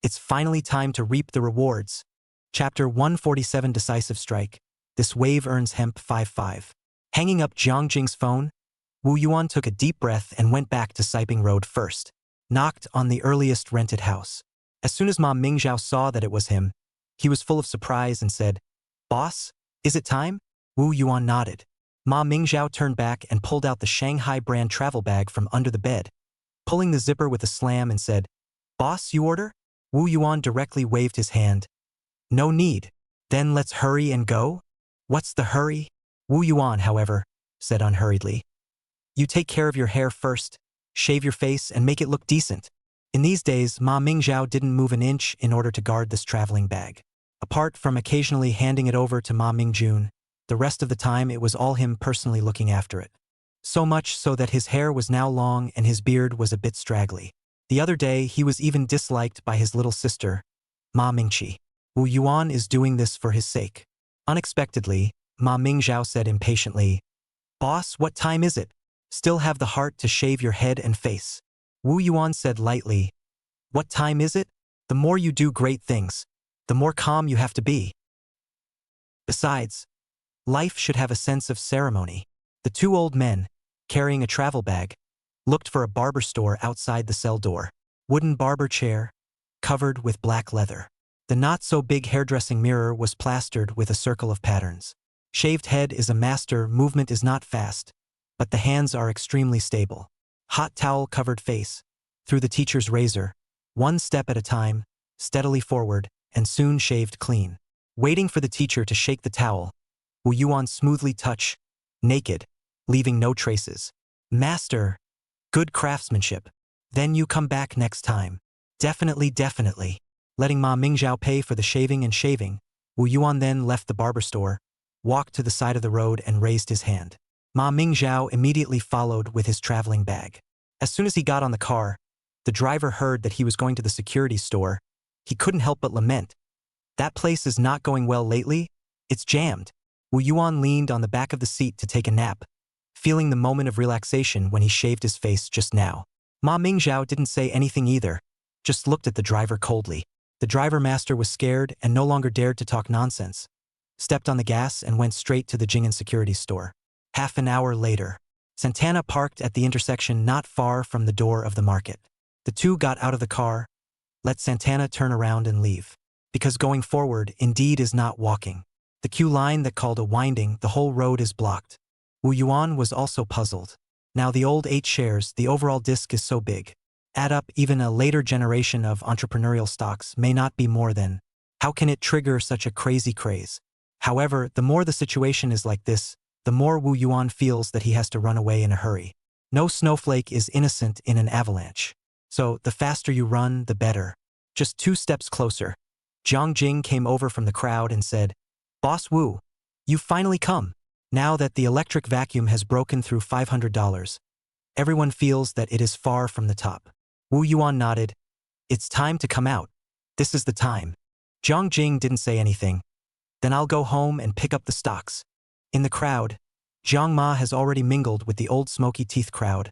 it's finally time to reap the rewards. Chapter 147 Decisive Strike. This wave earns hemp 5-5. Hanging up Jiang Jing's phone, Wu Yuan took a deep breath and went back to Siping Road first. Knocked on the earliest rented house. As soon as Ma Mingzhao saw that it was him, he was full of surprise and said, Boss, is it time? Wu Yuan nodded. Ma Mingzhao turned back and pulled out the Shanghai brand travel bag from under the bed, pulling the zipper with a slam and said, Boss, you order? Wu Yuan directly waved his hand. No need. Then let's hurry and go? What's the hurry? Wu Yuan, however, said unhurriedly. You take care of your hair first, shave your face and make it look decent. In these days, Ma Mingzhao didn't move an inch in order to guard this traveling bag. Apart from occasionally handing it over to Ma Mingjun, the rest of the time it was all him personally looking after it. So much so that his hair was now long and his beard was a bit straggly. The other day he was even disliked by his little sister, Ma Mingqi. Wu Yuan is doing this for his sake. Unexpectedly, Ma Mingzhao said impatiently, Boss, what time is it? Still have the heart to shave your head and face. Wu Yuan said lightly, What time is it? The more you do great things, the more calm you have to be. Besides, life should have a sense of ceremony. The two old men, carrying a travel bag, looked for a barber store outside the cell door. Wooden barber chair, covered with black leather. The not-so-big hairdressing mirror was plastered with a circle of patterns. Shaved head is a master, movement is not fast, but the hands are extremely stable. Hot towel-covered face, through the teacher's razor, one step at a time, steadily forward, and soon shaved clean. Waiting for the teacher to shake the towel, Wu Yuan smoothly touch, naked, leaving no traces. Master, good craftsmanship. Then you come back next time. Definitely, definitely. Letting Ma Mingzhao pay for the shaving and shaving, Wu Yuan then left the barber store, walked to the side of the road and raised his hand. Ma Mingzhao immediately followed with his traveling bag. As soon as he got on the car, the driver heard that he was going to the security store. He couldn't help but lament. That place is not going well lately. It's jammed. Wu Yuan leaned on the back of the seat to take a nap, feeling the moment of relaxation when he shaved his face just now. Ma Mingzhao didn't say anything either, just looked at the driver coldly. The driver master was scared and no longer dared to talk nonsense, stepped on the gas and went straight to the Jing'an security store. Half an hour later, Santana parked at the intersection not far from the door of the market. The two got out of the car, let Santana turn around and leave. Because going forward indeed is not walking. The queue line that called a winding, the whole road is blocked. Wu Yuan was also puzzled. Now the old 8 shares, the overall disc is so big. Add up even a later generation of entrepreneurial stocks may not be more than. How can it trigger such a crazy craze? However, the more the situation is like this, the more Wu Yuan feels that he has to run away in a hurry. No snowflake is innocent in an avalanche. So, the faster you run, the better. Just 2 steps closer. Jiang Jing came over from the crowd and said, "Boss Wu, you've finally come. Now that the electric vacuum has broken through $500, everyone feels that it is far from the top." Wu Yuan nodded. "It's time to come out. This is the time." Jiang Jing didn't say anything. "Then I'll go home and pick up the stocks." In the crowd, Jiang Ma has already mingled with the old smoky teeth crowd,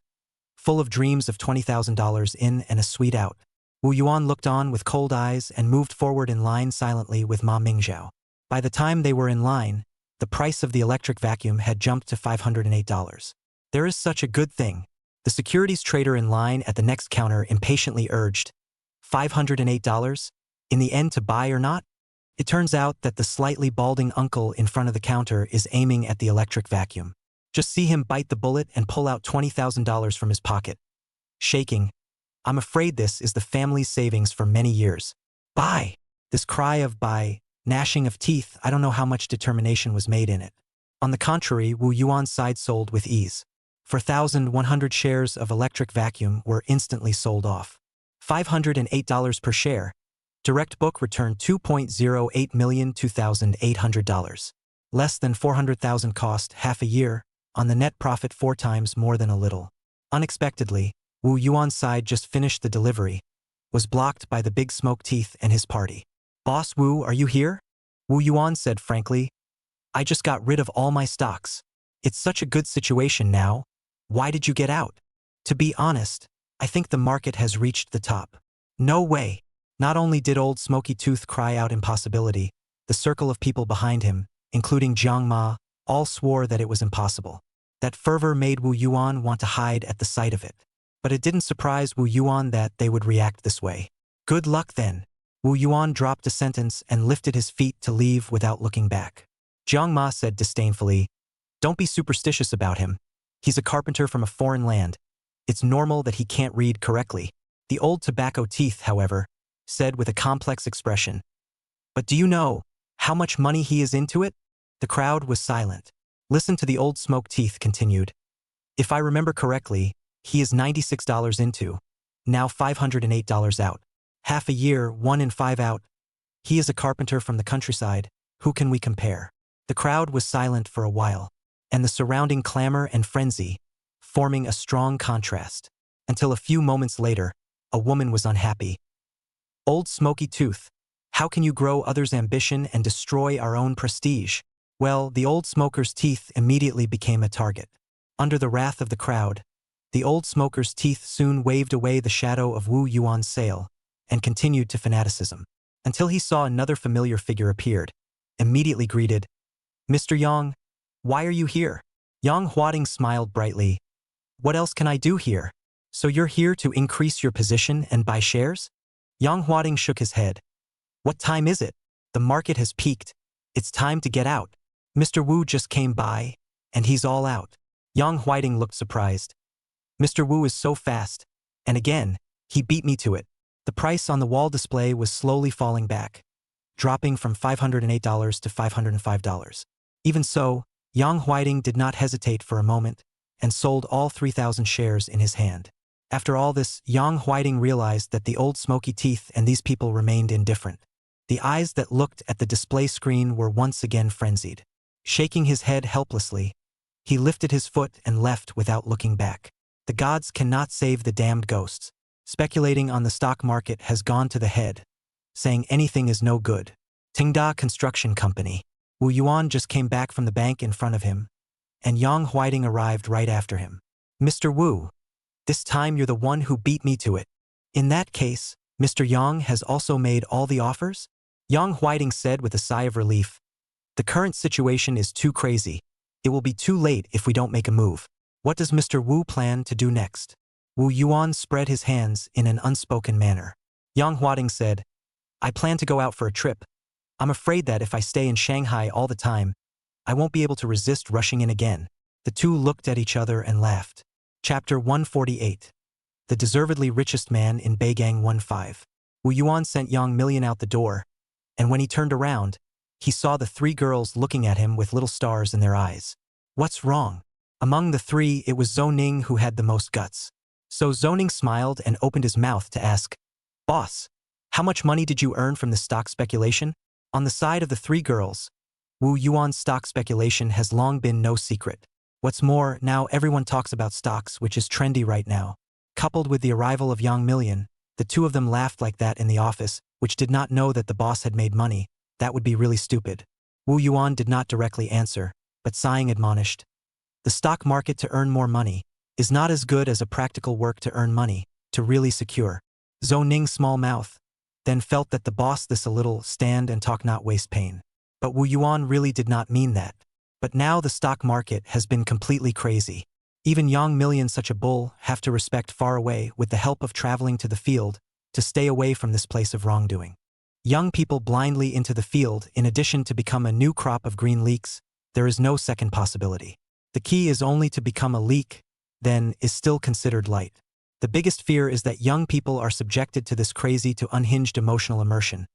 full of dreams of $20,000 in and a suite out. Wu Yuan looked on with cold eyes and moved forward in line silently with Ma Mingzhao. By the time they were in line, the price of the electric vacuum had jumped to $508. There is such a good thing. The securities trader in line at the next counter impatiently urged, $508? In the end, to buy or not? It turns out that the slightly balding uncle in front of the counter is aiming at the electric vacuum. Just see him bite the bullet and pull out $20,000 from his pocket. Shaking, "I'm afraid this is the family's savings for many years." Buy! This cry of buy, gnashing of teeth, I don't know how much determination was made in it. On the contrary, Wu Yuan's side sold with ease. 4,100 shares of electric vacuum were instantly sold off. $508 per share. Direct book returned $2.08 million, $2,800. Less than $400,000 cost, half a year, on the net profit 4 times more than a little. Unexpectedly, Wu Yuan's side just finished the delivery, was blocked by the big smoke teeth and his party. "Boss Wu, are you here?" Wu Yuan said frankly. "I just got rid of all my stocks. It's such a good situation now. Why did you get out?" "To be honest, I think the market has reached the top." "No way." Not only did old Smoky Tooth cry out impossibility, the circle of people behind him, including Jiang Ma, all swore that it was impossible. That fervor made Wu Yuan want to hide at the sight of it. But it didn't surprise Wu Yuan that they would react this way. "Good luck then." Wu Yuan dropped a sentence and lifted his feet to leave without looking back. Jiang Ma said disdainfully, "Don't be superstitious about him. He's a carpenter from a foreign land. It's normal that he can't read correctly." The old tobacco teeth, however, said with a complex expression, "But do you know how much money he is into it?" The crowd was silent. Listen to the old smoke teeth continued. "If I remember correctly, he is $96 into, now $508 out. Half a year, 1 in 5 out. He is a carpenter from the countryside. Who can we compare?" The crowd was silent for a while, and the surrounding clamor and frenzy, forming a strong contrast, until a few moments later, a woman was unhappy. "Old Smoky Tooth, how can you grow others' ambition and destroy our own prestige?" Well, the old smoker's teeth immediately became a target. Under the wrath of the crowd, the old smoker's teeth soon waved away the shadow of Wu Yuan's sale and continued to fanaticism, until he saw another familiar figure appeared, immediately greeted, "Mr. Yang, why are you here?" Yang Huading smiled brightly. "What else can I do here?" "So you're here to increase your position and buy shares?" Yang Huading shook his head. "What time is it? The market has peaked. It's time to get out." Mr. Wu just came by, and he's all out. Yang Huiting looked surprised. Mr. Wu is so fast. And again, he beat me to it. The price on the wall display was slowly falling back, dropping from $508 to $505. Even so, Yang Huiting did not hesitate for a moment and sold all 3,000 shares in his hand. After all this, Yang Huiting realized that the old smoky teeth and these people remained indifferent. The eyes that looked at the display screen were once again frenzied. Shaking his head helplessly, he lifted his foot and left without looking back. The gods cannot save the damned ghosts. Speculating on the stock market has gone to the head, saying anything is no good. Tingda Construction Company. Wu Yuan just came back from the bank in front of him, and Yang Huiting arrived right after him. Mr. Wu, this time you're the one who beat me to it. In that case, Mr. Yang has also made all the offers? Yang Huiting said with a sigh of relief. The current situation is too crazy. It will be too late if we don't make a move. What does Mr. Wu plan to do next? Wu Yuan spread his hands in an unspoken manner. Yang Huiting said, I plan to go out for a trip. I'm afraid that if I stay in Shanghai all the time, I won't be able to resist rushing in again. The two looked at each other and laughed. Chapter 148. The deservedly richest man in Beigang 15. Wu Yuan sent Yang Million out the door, and when he turned around, he saw the three girls looking at him with little stars in their eyes. What's wrong? Among the three, it was Zhou Ning who had the most guts. So Zhou Ning smiled and opened his mouth to ask, Boss, how much money did you earn from this stock speculation? On the side of the three girls, Wu Yuan's stock speculation has long been no secret. What's more, now everyone talks about stocks, which is trendy right now. Coupled with the arrival of Yang Million, the two of them laughed like that in the office, which did not know that the boss had made money. That would be really stupid. Wu Yuan did not directly answer, but sighing admonished, the stock market to earn more money is not as good as a practical work to earn money, to really secure. Zhou Ning's small mouth then felt that the boss this a little stand and talk not waste pain. But Wu Yuan really did not mean that. But now the stock market has been completely crazy. Even Yang Million, such a bull, have to respect far away with the help of traveling to the field to stay away from this place of wrongdoing. Young people blindly into the field in addition to become a new crop of green leeks, there is no second possibility. The key is only to become a leek, then is still considered light. The biggest fear is that young people are subjected to this crazy to unhinged emotional immersion.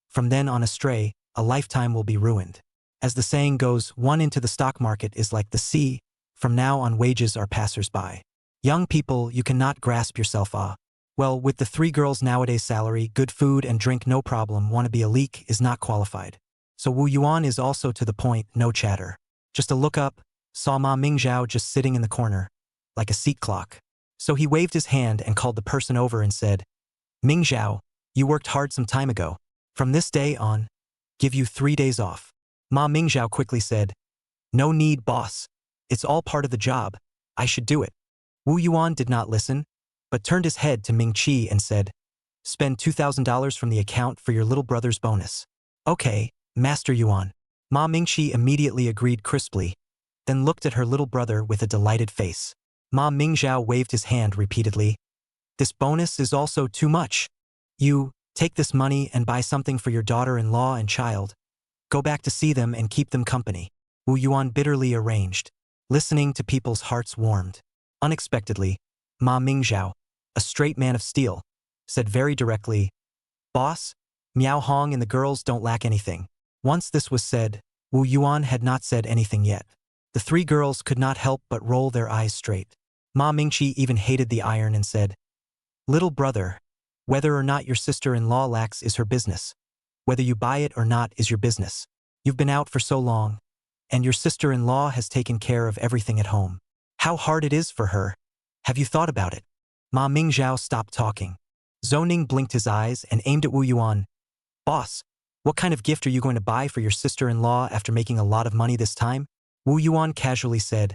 From then on astray, a lifetime will be ruined. As the saying goes, one into the stock market is like the sea, from now on wages are passers-by. Young people, you cannot grasp yourself well, with the three girls nowadays salary, good food and drink no problem, wanna be a leek is not qualified. So Wu Yuan is also to the point, no chatter. Just a look up, saw Ma Mingzhao just sitting in the corner, like a seat clock. So he waved his hand and called the person over and said, Mingzhao, you worked hard some time ago. From this day on, give you 3 days off. Ma Mingzhao quickly said, no need, boss. It's all part of the job. I should do it. Wu Yuan did not listen, but turned his head to Ming Qi and said, spend $2,000 from the account for your little brother's bonus. Okay, Master Yuan. Ma Mingqi immediately agreed crisply, then looked at her little brother with a delighted face. Ma Mingzhao waved his hand repeatedly. This bonus is also too much. You, take this money and buy something for your daughter-in-law and child. Go back to see them and keep them company. Wu Yuan bitterly arranged. Listening to people's hearts warmed. Unexpectedly, Ma Mingzhao, a straight man of steel, said very directly, Boss, Miao Hong and the girls don't lack anything. Once this was said, Wu Yuan had not said anything yet. The three girls could not help but roll their eyes straight. Ma Mingqi even hated the iron and said, little brother, whether or not your sister-in-law lacks is her business. Whether you buy it or not is your business. You've been out for so long, and your sister-in-law has taken care of everything at home. How hard it is for her. Have you thought about it? Ma Mingzhao stopped talking. Zhou Ning blinked his eyes and aimed at Wu Yuan. Boss, what kind of gift are you going to buy for your sister-in-law after making a lot of money this time? Wu Yuan casually said,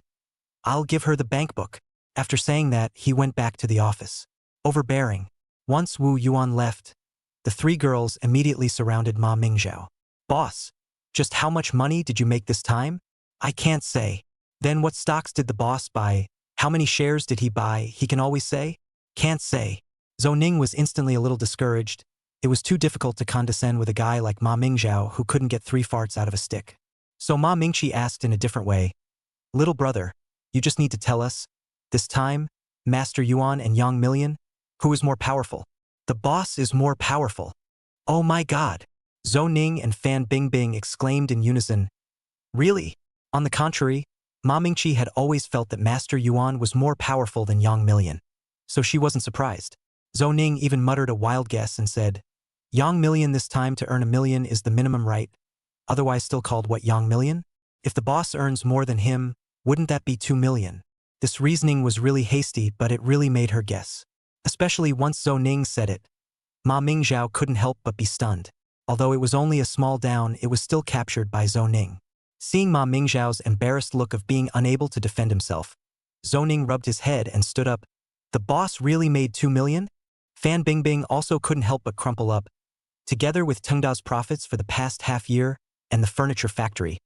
I'll give her the bank book. After saying that, he went back to the office. Overbearing. Once Wu Yuan left, the three girls immediately surrounded Ma Mingzhao. Boss, just how much money did you make this time? I can't say. Then what stocks did the boss buy? How many shares did he buy? He can always say? Can't say. Zhou Ning was instantly a little discouraged. It was too difficult to condescend with a guy like Ma Mingzhao who couldn't get 3 farts out of a stick. So Ma Mingqi asked in a different way, little brother, you just need to tell us, this time, Master Yuan and Yang Million, who is more powerful? The boss is more powerful. Oh my god! Zhou Ning and Fan Bingbing exclaimed in unison. Really? On the contrary, Ma Mingqi had always felt that Master Yuan was more powerful than Yang Million. So she wasn't surprised. Zhou Ning even muttered a wild guess and said, Yang Million this time to earn 1 million is the minimum right, otherwise still called what Yang Million? If the boss earns more than him, wouldn't that be 2 million? This reasoning was really hasty, but it really made her guess. Especially once Zhou Ning said it. Ma Mingzhao couldn't help but be stunned. Although it was only a small down, it was still captured by Zhou Ning. Seeing Ma Mingzhao's embarrassed look of being unable to defend himself, Zhou Ning rubbed his head and stood up. The boss really made 2 million? Fan Bingbing also couldn't help but crumple up. Together with Tengda's profits for the past half year and the furniture factory,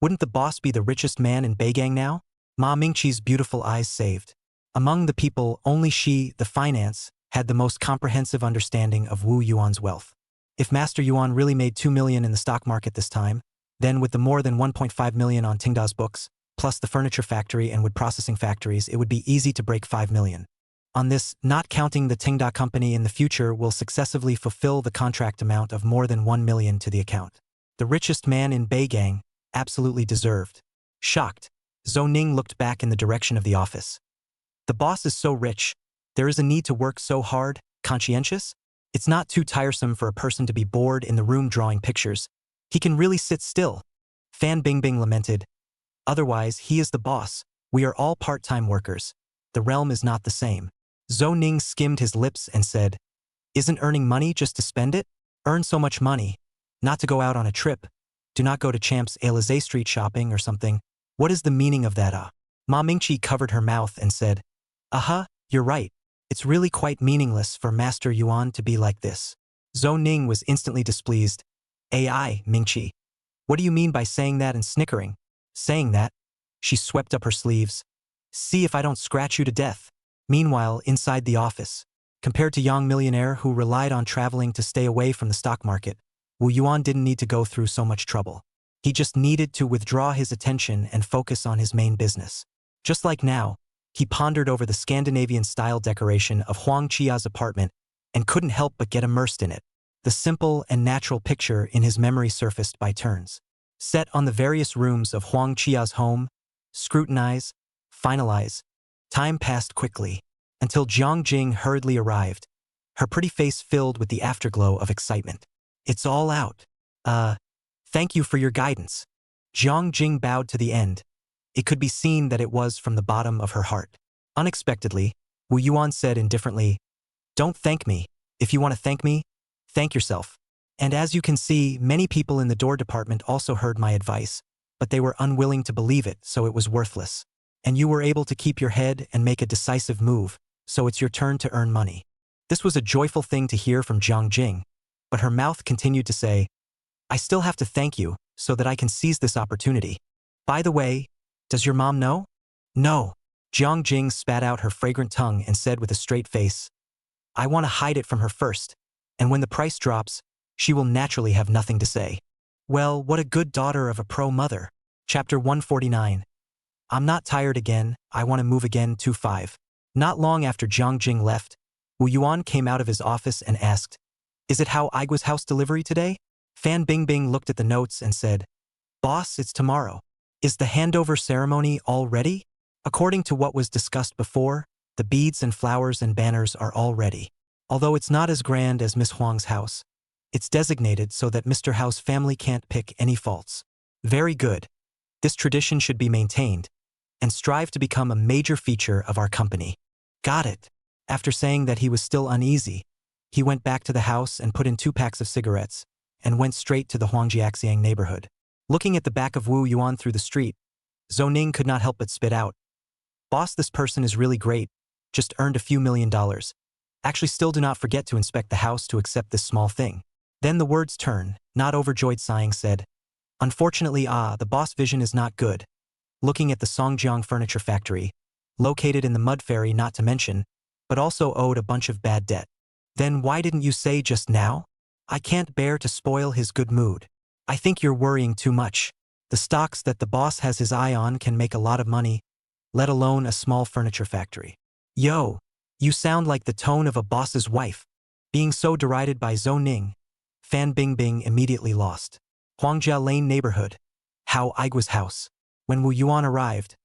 wouldn't the boss be the richest man in Beigang now? Ma Mingqi's beautiful eyes saved. Among the people, only she, the finance, had the most comprehensive understanding of Wu Yuan's wealth. If Master Yuan really made 2 million in the stock market this time, then with the more than 1.5 million on Tengda's books, plus the furniture factory and wood processing factories, it would be easy to break 5 million. On this, not counting the Tengda company in the future will successively fulfill the contract amount of more than 1 million to the account. The richest man in Beigang, absolutely deserved. Shocked, Zhou Ning looked back in the direction of the office. The boss is so rich, there is a need to work so hard, conscientious? It's not too tiresome for a person to be bored in the room drawing pictures. He can really sit still. Fan Bingbing lamented. Otherwise, he is the boss. We are all part-time workers. The realm is not the same. Zhou Ning skimmed his lips and said, Isn't earning money just to spend it? Earn so much money. Not to go out on a trip. Do not go to Champs Élysées Street shopping or something. What is the meaning of that? Ma Mingqi covered her mouth and said, You're right. It's really quite meaningless for Master Yuan to be like this. Zhou Ning was instantly displeased. AI, Mingqi. What do you mean by saying that and snickering? Saying that? She swept up her sleeves. See if I don't scratch you to death. Meanwhile, inside the office, compared to Yang Millionaire who relied on traveling to stay away from the stock market, Wu Yuan didn't need to go through so much trouble. He just needed to withdraw his attention and focus on his main business. Just like now, he pondered over the Scandinavian-style decoration of Huang Qia's apartment and couldn't help but get immersed in it. The simple and natural picture in his memory surfaced by turns. Set on the various rooms of Huang Qia's home, scrutinize, finalize. Time passed quickly, until Jiang Jing hurriedly arrived, her pretty face filled with the afterglow of excitement. It's all out. Thank you for your guidance. Jiang Jing bowed to the end. It could be seen that it was from the bottom of her heart. Unexpectedly, Wu Yuan said indifferently, Don't thank me. If you want to thank me, thank yourself. And as you can see, many people in the door department also heard my advice, but they were unwilling to believe it, so it was worthless. And you were able to keep your head and make a decisive move, so it's your turn to earn money. This was a joyful thing to hear from Jiang Jing, but her mouth continued to say, I still have to thank you, so that I can seize this opportunity. By the way, does your mom know? No. Jiang Jing spat out her fragrant tongue and said with a straight face, I want to hide it from her first, and when the price drops, she will naturally have nothing to say. Well, what a good daughter of a pro-mother. Chapter 149. I'm not tired again, I want to move again 2-5. Not long after Jiang Jing left, Wu Yuan came out of his office and asked, Is it Hao Aigua's house delivery today? Fan Bingbing looked at the notes and said, Boss, it's tomorrow. Is the handover ceremony all ready? According to what was discussed before, the beads and flowers and banners are all ready. Although it's not as grand as Miss Huang's house, it's designated so that Mr. Hao's family can't pick any faults. Very good. This tradition should be maintained, and strive to become a major feature of our company. Got it. After saying that he was still uneasy, he went back to the house and put in 2 packs of cigarettes, and went straight to the Huangjiaxiang neighborhood. Looking at the back of Wu Yuan through the street, Zhou Ning could not help but spit out. Boss, this person is really great, just earned a few $1,000,000. Actually, still do not forget to inspect the house to accept this small thing. Then the words turn, not overjoyed sighing said, Unfortunately, the boss vision is not good. Looking at the Songjiang furniture factory, located in the Mud Ferry not to mention, but also owed a bunch of bad debt. Then why didn't you say just now? I can't bear to spoil his good mood. I think you're worrying too much. The stocks that the boss has his eye on can make a lot of money, let alone a small furniture factory. Yo, you sound like the tone of a boss's wife. Being so derided by Zhou Ning, Fan Bingbing immediately lost. Huangjia Lane neighborhood. Hao Aigua's house. When Wu Yuan arrived,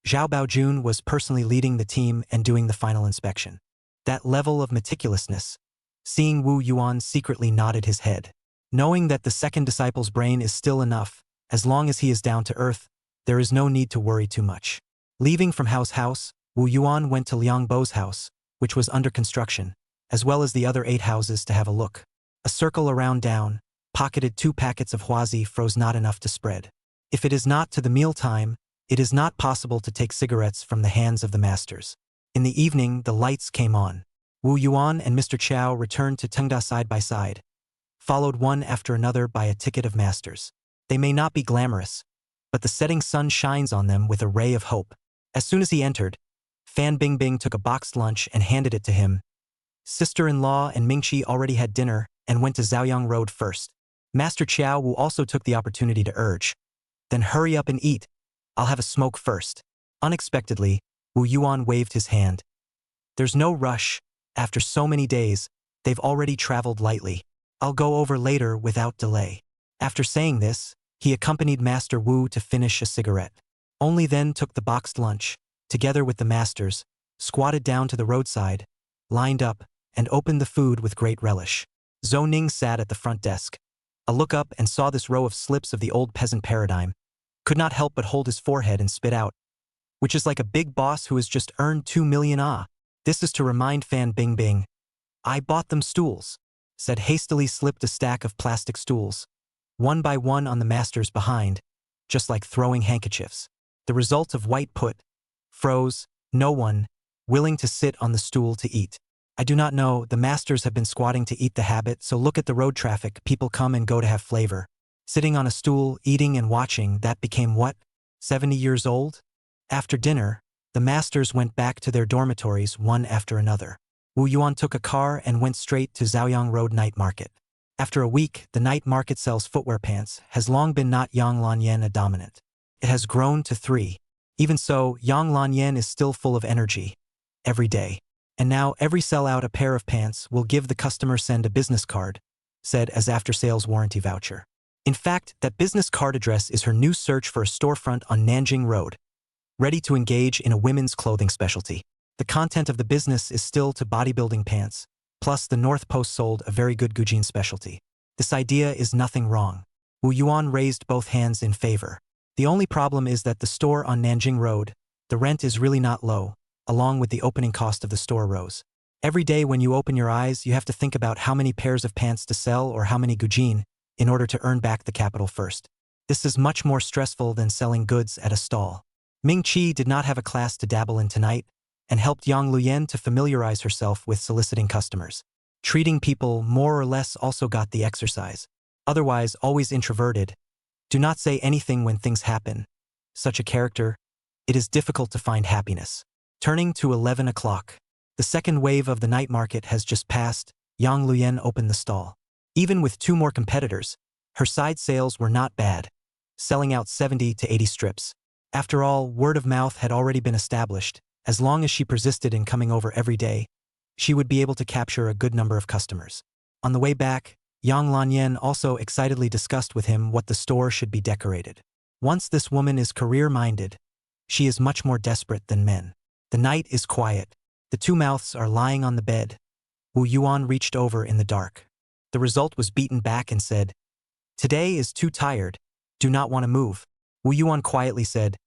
Zhao Baojun was personally leading the team and doing the final inspection. That level of meticulousness. Seeing Wu Yuan secretly nodded his head. Knowing that the second disciple's brain is still enough, as long as he is down to earth, there is no need to worry too much. Leaving from Hao's house, Wu Yuan went to Liang Bo's house, which was under construction, as well as the other 8 houses to have a look. A circle around down, pocketed 2 packets of huazi froze not enough to spread. If it is not to the mealtime, it is not possible to take cigarettes from the hands of the masters. In the evening, the lights came on. Wu Yuan and Mr. Chow returned to Tengda side by side, followed one after another by a ticket of masters. They may not be glamorous, but the setting sun shines on them with a ray of hope. As soon as he entered, Fan Bingbing took a boxed lunch and handed it to him. Sister-in-law and Mingqi already had dinner and went to Zhaoyang Road first. Master Chow Wu also took the opportunity to urge, "Then hurry up and eat. I'll have a smoke first." Unexpectedly, Wu Yuan waved his hand. "There's no rush. After so many days, they've already traveled lightly. I'll go over later without delay." After saying this, he accompanied Master Wu to finish a cigarette. Only then took the boxed lunch, together with the masters, squatted down to the roadside, lined up, and opened the food with great relish. Zhou Ning sat at the front desk. A look up and saw this row of slips of the old peasant paradigm. Could not help but hold his forehead and spit out. "Which is like a big boss who has just earned 2 million ah. This is to remind Fan Bingbing. I bought them stools," said hastily slipped a stack of plastic stools, one by one on the masters behind, just like throwing handkerchiefs. The result of white put, froze, no one, willing to sit on the stool to eat. "I do not know, the masters have been squatting to eat the habit, so look at the road traffic, people come and go to have flavor. Sitting on a stool, eating and watching, that became what? 70 years old?" After dinner, the masters went back to their dormitories one after another. Wu Yuan took a car and went straight to Zhaoyang Road Night Market. After a week, the night market sells footwear pants, has long been not Yang Lanyan a dominant. It has grown to 3. Even so, Yang Lanyan is still full of energy. Every day. And now every sell out a pair of pants will give the customer send a business card, said as after-sales warranty voucher. In fact, that business card address is her new search for a storefront on Nanjing Road, ready to engage in a women's clothing specialty. The content of the business is still to bodybuilding pants, plus the North Post sold a very good Gujin specialty. This idea is nothing wrong. Wu Yuan raised both hands in favor. The only problem is that the store on Nanjing Road, the rent is really not low, along with the opening cost of the store rose. Every day when you open your eyes, you have to think about how many pairs of pants to sell or how many Gujin in order to earn back the capital first. This is much more stressful than selling goods at a stall. Ming Qi did not have a class to dabble in tonight and helped Yang Luyen to familiarize herself with soliciting customers. Treating people more or less also got the exercise. Otherwise, always introverted. Do not say anything when things happen. Such a character, it is difficult to find happiness. Turning to 11 o'clock. The second wave of the night market has just passed. Yang Luyen opened the stall. Even with 2 more competitors, her side sales were not bad, selling out 70 to 80 strips. After all, word of mouth had already been established. As long as she persisted in coming over every day, she would be able to capture a good number of customers. On the way back, Yang Lanyan also excitedly discussed with him what the store should be decorated. Once this woman is career-minded, she is much more desperate than men. The night is quiet. The 2 mouths are lying on the bed. Wu Yuan reached over in the dark. The result was beaten back and said, "Today is too tired. Do not want to move." Wu Yuan quietly said,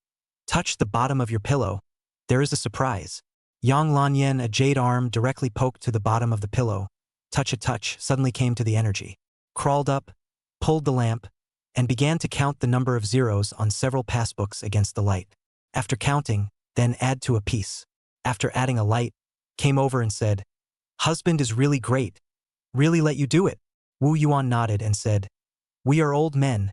"Touch the bottom of your pillow. There is a surprise." Yang Lanyan, a jade arm directly poked to the bottom of the pillow. Touch, suddenly came to the energy. Crawled up, pulled the lamp, and began to count the number of zeros on several passbooks against the light. After counting, then add to a piece. After adding a light, came over and said, "Husband is really great. Really let you do it." Wu Yuan nodded and said, "We are old men.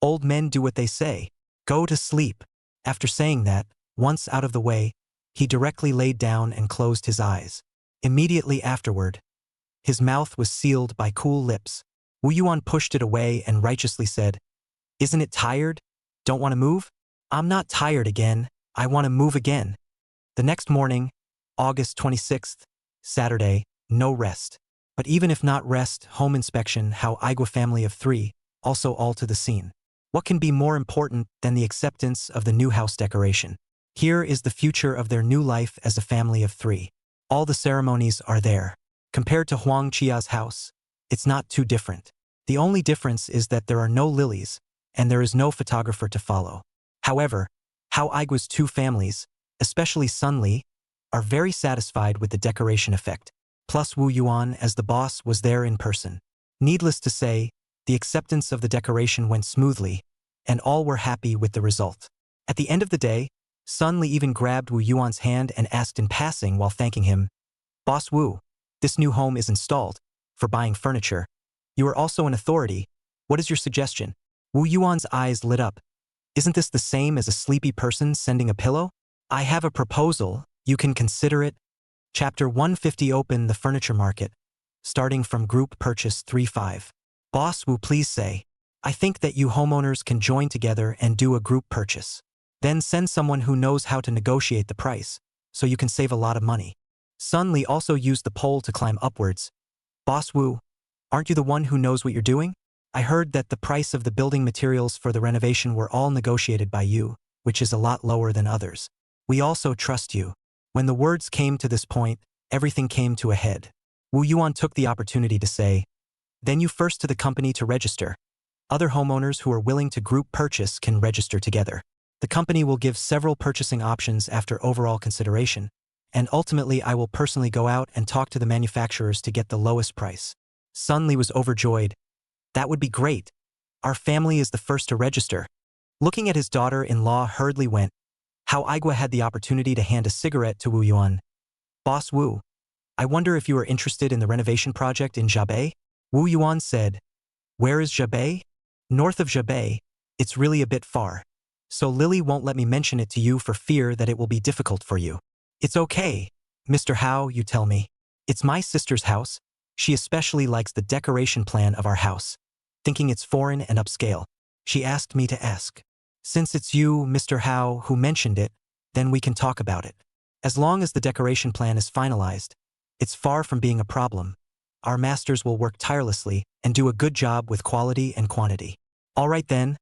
Old men do what they say. Go to sleep." After saying that, once out of the way, he directly laid down and closed his eyes. Immediately afterward, his mouth was sealed by cool lips. Wu Yuan pushed it away and righteously said, "Isn't it tired? Don't want to move? I'm not tired again. I want to move again. The next morning, August 26th, Saturday, no rest. But even if not rest, home inspection, how Igua family of 3, also all to the scene. What can be more important than the acceptance of the new house decoration? Here is the future of their new life as a family of 3. All the ceremonies are there. Compared to Huang Chia's house, it's not too different. The only difference is that there are no lilies, and there is no photographer to follow. However, Hao Igua's 2 families, especially Sun Li, are very satisfied with the decoration effect. Plus Wu Yuan as the boss was there in person. Needless to say, the acceptance of the decoration went smoothly, and all were happy with the result. At the end of the day, Sun Li even grabbed Wu Yuan's hand and asked in passing while thanking him, "Boss Wu, this new home is installed. For buying furniture. You are also an authority. What is your suggestion?" Wu Yuan's eyes lit up. "Isn't this the same as a sleepy person sending a pillow? I have a proposal. You can consider it." Chapter 150 Open the Furniture Market. Starting from Group Purchase 35. Boss Wu, please say, "I think that you homeowners can join together and do a group purchase. Then send someone who knows how to negotiate the price, so you can save a lot of money." Sun Li also used the pole to climb upwards. "Boss Wu, aren't you the one who knows what you're doing? I heard that the price of the building materials for the renovation were all negotiated by you, which is a lot lower than others. We also trust you." When the words came to this point, everything came to a head. Wu Yuan took the opportunity to say, "Then you first to the company to register. Other homeowners who are willing to group purchase can register together. The company will give several purchasing options after overall consideration, and ultimately I will personally go out and talk to the manufacturers to get the lowest price." Sun Li was overjoyed. "That would be great. Our family is the first to register." Looking at his daughter-in-law, hurriedly went. How Igua had the opportunity to hand a cigarette to Wu Yuan. "Boss Wu, I wonder if you are interested in the renovation project in Jabei?" Wu Yuan said. "Where is Jabei?" "North of Jabei. It's really a bit far. So Lily won't let me mention it to you for fear that it will be difficult for you." "It's okay. Mr. Hao, you tell me. It's my sister's house. She especially likes the decoration plan of our house, thinking it's foreign and upscale. She asked me to ask. Since it's you, Mr. Hao, who mentioned it, then we can talk about it. As long as the decoration plan is finalized, it's far from being a problem. Our masters will work tirelessly and do a good job with quality and quantity." "All right then.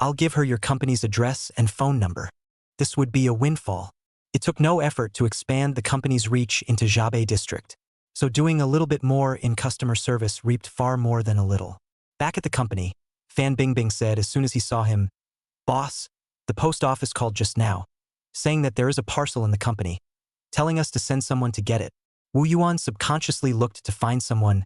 I'll give her your company's address and phone number." This would be a windfall. It took no effort to expand the company's reach into Jabei district, so doing a little bit more in customer service reaped far more than a little. Back at the company, Fan Bingbing said as soon as he saw him, "Boss, the post office called just now, saying that there is a parcel in the company, telling us to send someone to get it." Wu Yuan subconsciously looked to find someone.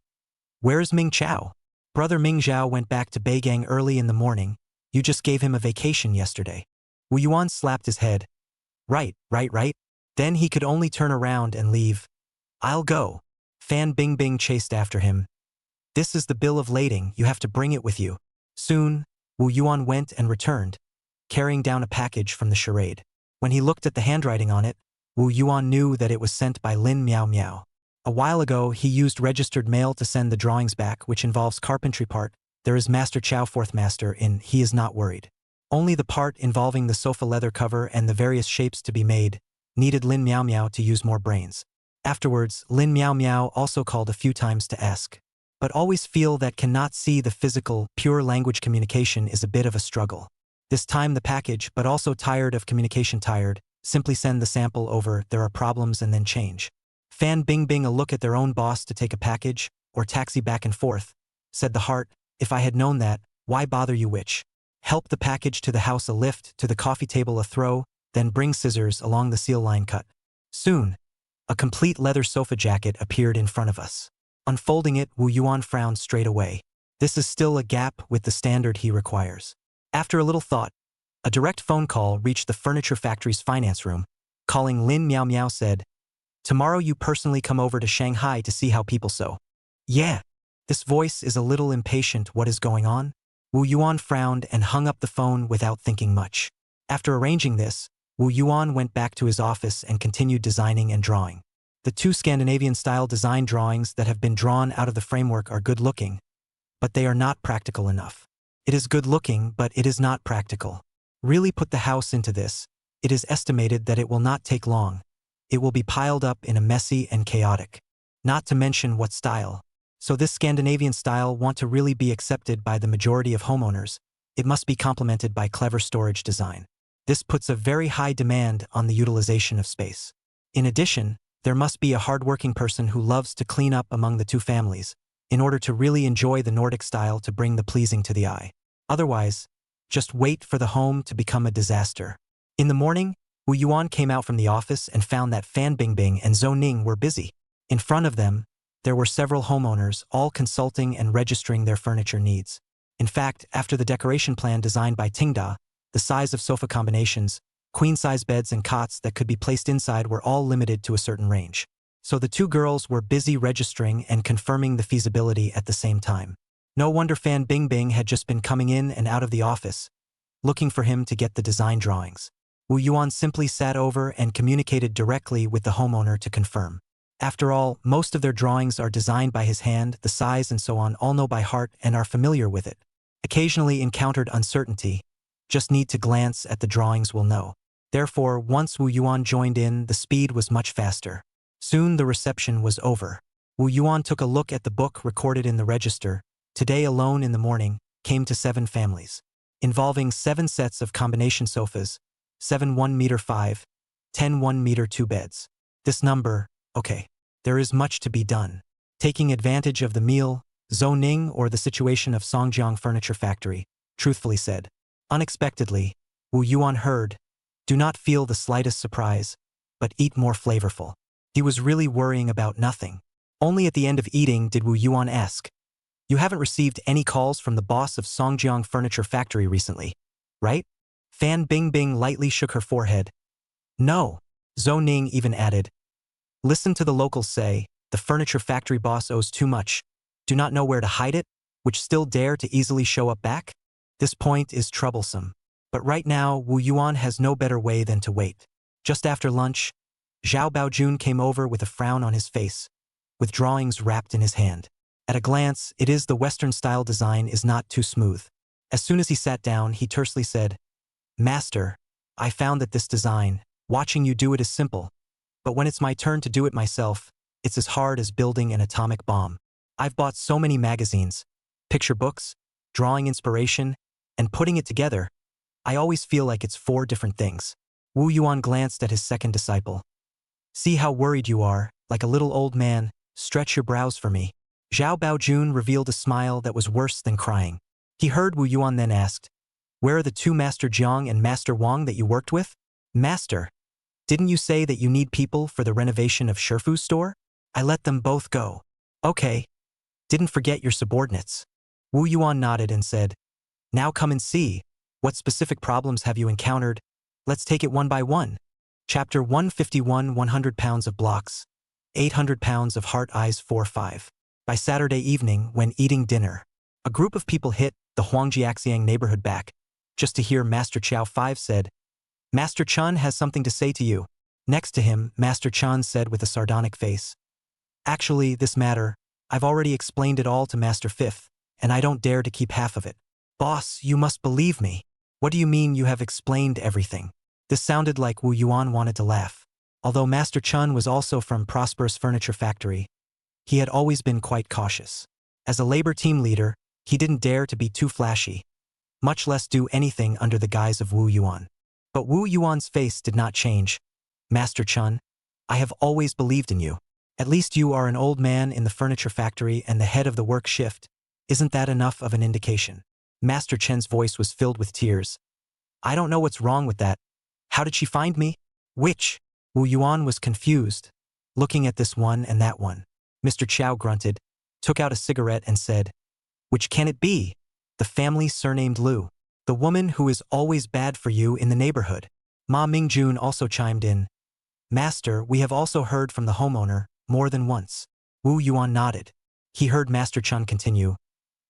"Where is Ming Chao?" "Brother Ming Zhao went back to Beigang early in the morning. You just gave him a vacation yesterday." Wu Yuan slapped his head. Right. Then he could only turn around and leave." "I'll go." Fan Bingbing chased after him. "This is the bill of lading, you have to bring it with you." Soon, Wu Yuan went and returned, carrying down a package from the charade. When he looked at the handwriting on it, Wu Yuan knew that it was sent by Lin Miao Miao. A while ago, he used registered mail to send the drawings back, which involves carpentry part. There is Master Chow, fourth master, in He Is Not Worried. Only the part involving the sofa leather cover and the various shapes to be made needed Lin Miao Miao to use more brains. Afterwards, Lin Miao Miao also called a few times to ask, but always feel that cannot see the physical, pure language communication is a bit of a struggle. This time the package, but also tired of communication tired, simply send the sample over, there are problems and then change. Fan Bingbing a look at their own boss to take a package, or taxi back and forth. Said the heart, "If I had known that, why bother you which? Help the package to the house a lift, to the coffee table a throw, then bring scissors along the seal line cut." Soon, a complete leather sofa jacket appeared in front of us. Unfolding it, Wu Yuan frowned straight away. This is still a gap with the standard he requires. After a little thought, a direct phone call reached the furniture factory's finance room. Calling Lin Miao Miao said, "Tomorrow you personally come over to Shanghai to see how people sew." "Yeah." This voice is a little impatient. What is going on? Wu Yuan frowned and hung up the phone without thinking much. After arranging this, Wu Yuan went back to his office and continued designing and drawing. The 2 Scandinavian-style design drawings that have been drawn out of the framework are good-looking, but they are not practical enough. It is good-looking, but it is not practical. Really put the house into this. It is estimated that it will not take long. It will be piled up in a messy and chaotic. Not to mention what style. So this Scandinavian style want to really be accepted by the majority of homeowners. It must be complemented by clever storage design. This puts a very high demand on the utilization of space. In addition, there must be a hardworking person who loves to clean up among the two families, in order to really enjoy the Nordic style to bring the pleasing to the eye. Otherwise, just wait for the home to become a disaster. In the morning, Wu Yuan came out from the office and found that Fan Bingbing and Zhou Ning were busy. In front of them, there were several homeowners, all consulting and registering their furniture needs. In fact, after the decoration plan designed by Tingda, the size of sofa combinations, queen-size beds and cots that could be placed inside were all limited to a certain range. So the two girls were busy registering and confirming the feasibility at the same time. No wonder Fan Bingbing had just been coming in and out of the office, looking for him to get the design drawings. Wu Yuan simply sat over and communicated directly with the homeowner to confirm. After all, most of their drawings are designed by his hand, the size and so on all know by heart and are familiar with it. Occasionally encountered uncertainty, just need to glance at the drawings will know. Therefore, once Wu Yuan joined in, the speed was much faster. Soon the reception was over. Wu Yuan took a look at the book recorded in the register. Today alone in the morning, came to 7 families, involving 7 sets of combination sofas, 7 1 m 5, 10 1 m 2 beds. This number, okay. There is much to be done. Taking advantage of the meal, Zhou Ning or the situation of Songjiang Furniture Factory, truthfully said. Unexpectedly, Wu Yuan heard, do not feel the slightest surprise, but eat more flavorful. He was really worrying about nothing. Only at the end of eating did Wu Yuan ask, you haven't received any calls from the boss of Songjiang Furniture Factory recently, right? Fan Bingbing lightly shook her forehead. No. Zhou Ning even added, listen to the locals say, the furniture factory boss owes too much, do not know where to hide it, which still dare to easily show up back? This point is troublesome. But right now, Wu Yuan has no better way than to wait. Just after lunch, Zhao Baojun came over with a frown on his face, with drawings wrapped in his hand. At a glance, it is the Western-style design is not too smooth. As soon as he sat down, he tersely said, Master, I found that this design, watching you do it is simple, but when it's my turn to do it myself, it's as hard as building an atomic bomb. I've bought so many magazines, picture books, drawing inspiration, and putting it together, I always feel like it's 4 different things. Wu Yuan glanced at his second disciple. See how worried you are, like a little old man, stretch your brows for me. Zhao Baojun revealed a smile that was worse than crying. He heard Wu Yuan then asked, where are the 2 Master Jiang and Master Wang that you worked with? Master, didn't you say that you need people for the renovation of Shifu's store? I let them both go. Okay. Didn't forget your subordinates. Wu Yuan nodded and said, now come and see. What specific problems have you encountered? Let's take it one by one. Chapter 151 100 pounds of blocks. 800 pounds of heart eyes 4-5. By Saturday evening, when eating dinner, a group of people hit the Huangjiaxiang neighborhood back, just to hear Master Chow 5 said, Master Chun has something to say to you. Next to him, Master Chun said with a sardonic face, actually, this matter, I've already explained it all to Master Fifth, and I don't dare to keep half of it. Boss, you must believe me. What do you mean you have explained everything? This sounded like Wu Yuan wanted to laugh. Although Master Chun was also from Prosperous Furniture Factory, he had always been quite cautious. As a labor team leader, he didn't dare to be too flashy, much less do anything under the guise of Wu Yuan. But Wu Yuan's face did not change. Master Chun, I have always believed in you. At least you are an old man in the furniture factory and the head of the work shift. Isn't that enough of an indication? Master Chen's voice was filled with tears. I don't know what's wrong with that. How did she find me? Which? Wu Yuan was confused, looking at this one and that one. Mr. Chow grunted, took out a cigarette and said, which can it be? The family surnamed Liu. The woman who is always bad for you in the neighborhood. Ma Mingjun also chimed in. Master, we have also heard from the homeowner, more than once. Wu Yuan nodded. He heard Master Chun continue.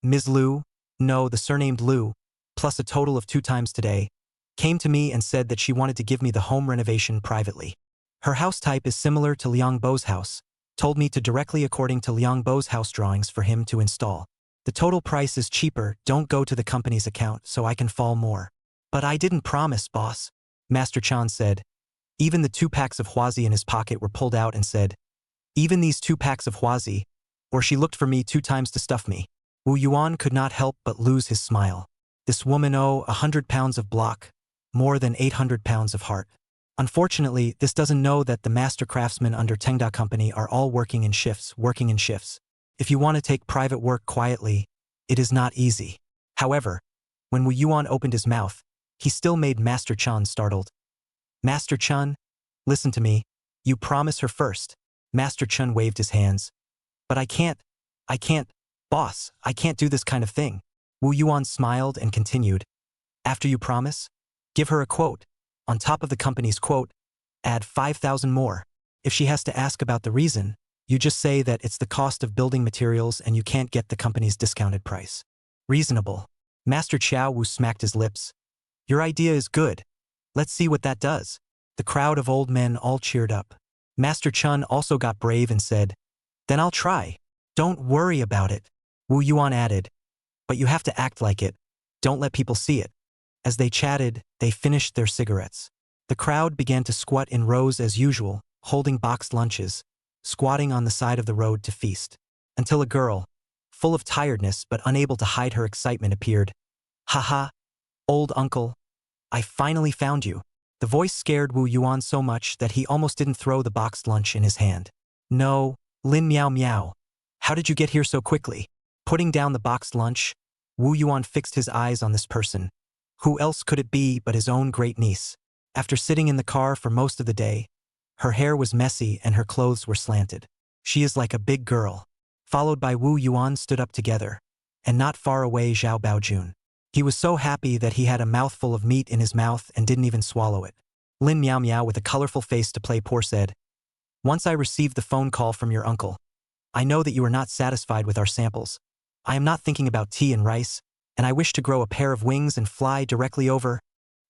Ms. Liu, no, the surnamed Liu, plus a total of 2 times today, came to me and said that she wanted to give me the home renovation privately. Her house type is similar to Liang Bo's house, told me to directly according to Liang Bo's house drawings for him to install. The total price is cheaper, don't go to the company's account so I can fall more. But I didn't promise, boss, Master Chan said. Even the 2 packs of huazi in his pocket were pulled out and said, even these 2 packs of huazi, or she looked for me 2 times to stuff me. Wu Yuan could not help but lose his smile. This woman 100 pounds of block, more than 800 pounds of heart. Unfortunately, this doesn't know that the master craftsmen under Tengda Company are all working in shifts. If you want to take private work quietly, it is not easy. However, when Wu Yuan opened his mouth, he still made Master Chan startled. Master Chun, listen to me. You promise her first. Master Chun waved his hands. But I can't, boss, I can't do this kind of thing. Wu Yuan smiled and continued. After you promise, give her a quote. On top of the company's quote, add 5,000 more. If she has to ask about the reason, you just say that it's the cost of building materials and you can't get the company's discounted price. Reasonable. Master Chiao Wu smacked his lips. Your idea is good. Let's see what that does. The crowd of old men all cheered up. Master Chun also got brave and said, then I'll try. Don't worry about it. Wu Yuan added, but you have to act like it. Don't let people see it. As they chatted, they finished their cigarettes. The crowd began to squat in rows as usual, holding boxed lunches, squatting on the side of the road to feast. Until a girl, full of tiredness but unable to hide her excitement, appeared. Haha, old uncle, I finally found you. The voice scared Wu Yuan so much that he almost didn't throw the boxed lunch in his hand. No, Lin Miao Miao. How did you get here so quickly? Putting down the boxed lunch, Wu Yuan fixed his eyes on this person. Who else could it be but his own great niece? After sitting in the car for most of the day, her hair was messy and her clothes were slanted. She is like a big girl. Followed by Wu Yuan stood up together, and not far away Zhao Baojun. He was so happy that he had a mouthful of meat in his mouth and didn't even swallow it. Lin Miao Miao with a colorful face to play poor said, once I received the phone call from your uncle. I know that you are not satisfied with our samples. I am not thinking about tea and rice, and I wish to grow a pair of wings and fly directly over.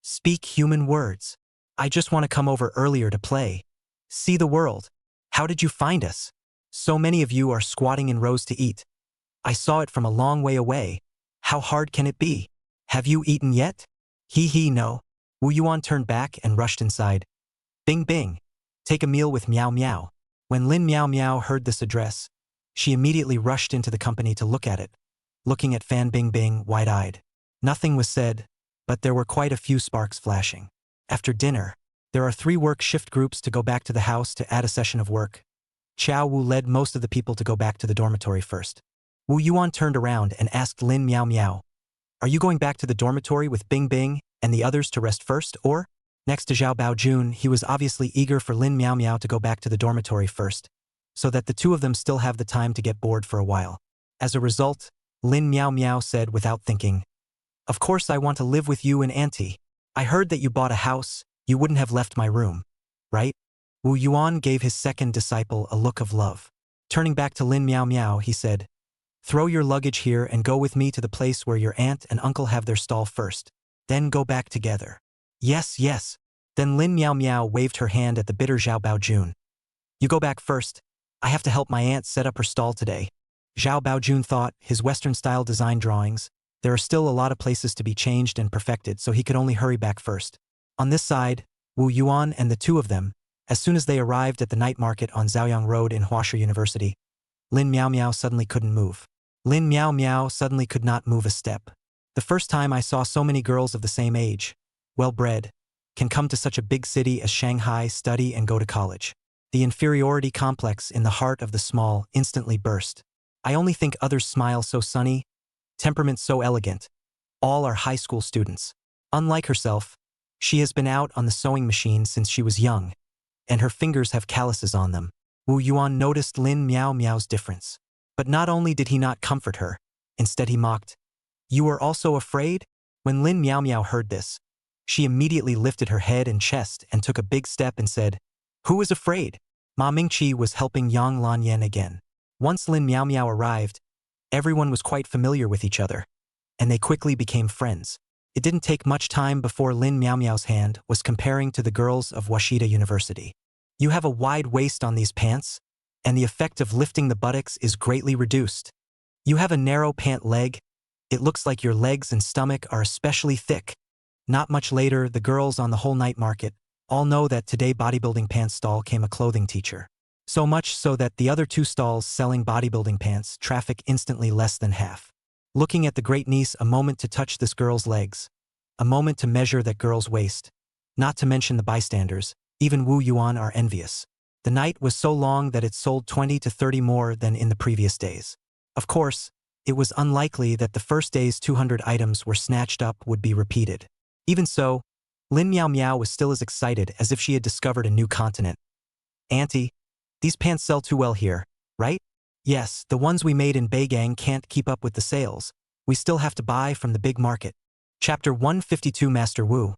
Speak human words. I just want to come over earlier to play. See the world. How did you find us? So many of you are squatting in rows to eat. I saw it from a long way away. How hard can it be? Have you eaten yet? Hee no. Wu Yuan turned back and rushed inside. Bing bing. Take a meal with Miao Miao. When Lin Miao Miao heard this address, she immediately rushed into the company to look at it, looking at Fan Bingbing wide-eyed. Nothing was said, but there were quite a few sparks flashing. After dinner, there are 3 work shift groups to go back to the house to add a session of work. Chiao Wu led most of the people to go back to the dormitory first. Wu Yuan turned around and asked Lin Miao Miao, are you going back to the dormitory with Bing Bing and the others to rest first, or? Next to Zhao Baojun, he was obviously eager for Lin Miao Miao to go back to the dormitory first, so that the 2 of them still have the time to get bored for a while. As a result, Lin Miao Miao said without thinking, of course I want to live with you and Auntie. I heard that you bought a house, you wouldn't have left my room, right? Wu Yuan gave his second disciple a look of love. Turning back to Lin Miao Miao, he said, throw your luggage here and go with me to the place where your aunt and uncle have their stall first. Then go back together. Yes. Then Lin Miao Miao waved her hand at the bitter Zhao Baojun. You go back first. I have to help my aunt set up her stall today. Zhao Baojun thought, his Western-style design drawings, there are still a lot of places to be changed and perfected, so he could only hurry back first. On this side, Wu Yuan and the 2 of them, as soon as they arrived at the night market on Zhaoyang Road in Huasha University, Lin Miao Miao suddenly couldn't move. Lin Miao Miao suddenly could not move a step. The first time I saw so many girls of the same age, well-bred, can come to such a big city as Shanghai, study and go to college. The inferiority complex in the heart of the small instantly burst. I only think others smile so sunny, temperament so elegant. All are high school students. Unlike herself, she has been out on the sewing machine since she was young, and her fingers have calluses on them. Wu Yuan noticed Lin Miao Miao's difference. But not only did he not comfort her, instead he mocked. You are also afraid? When Lin Miao Miao heard this, she immediately lifted her head and chest and took a big step and said, who is afraid? Ma Mingqi was helping Yang Lanyan again. Once Lin Miao Miao arrived, everyone was quite familiar with each other, and they quickly became friends. It didn't take much time before Lin Miao Miao's hand was comparing to the girls of Washida University. You have a wide waist on these pants, and the effect of lifting the buttocks is greatly reduced. You have a narrow pant leg. It looks like your legs and stomach are especially thick. Not much later, the girls on the whole night market all know that today bodybuilding pants stall came a clothing teacher. So much so that the other two stalls selling bodybuilding pants traffic instantly less than half. Looking at the great niece, a moment to touch this girl's legs, a moment to measure that girl's waist, not to mention the bystanders, even Wu Yuan are envious. The night was so long that it sold 20 to 30 more than in the previous days. Of course, it was unlikely that the first day's 200 items were snatched up would be repeated. Even so, Lin Miao Miao was still as excited as if she had discovered a new continent. Auntie, these pants sell too well here, right? Yes, the ones we made in Beigang can't keep up with the sales. We still have to buy from the big market. Chapter 152 Master Wu.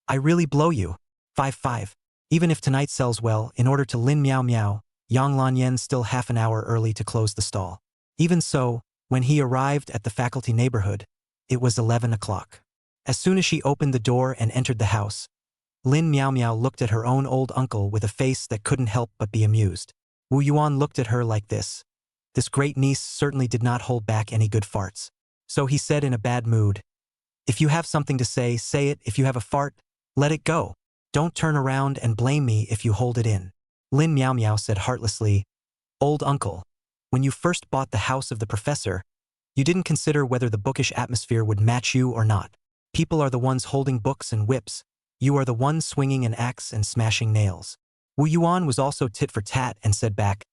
I really blow you. 5-5. Even if tonight sells well, in order to Lin Miao Miao, Yang Lanyan still half an hour early to close the stall. Even so, when he arrived at the faculty neighborhood, it was 11 o'clock. As soon as she opened the door and entered the house, Lin Miao Miao looked at her own old uncle with a face that couldn't help but be amused. Wu Yuan looked at her like this. This great niece certainly did not hold back any good farts. So he said in a bad mood, if you have something to say, say it. If you have a fart, let it go. Don't turn around and blame me if you hold it in. Lin Miao Miao said heartlessly, Old uncle, when you first bought the house of the professor, you didn't consider whether the bookish atmosphere would match you or not. People are the ones holding books and whips. You are the one swinging an axe and smashing nails. Wu Yuan was also tit for tat and said back,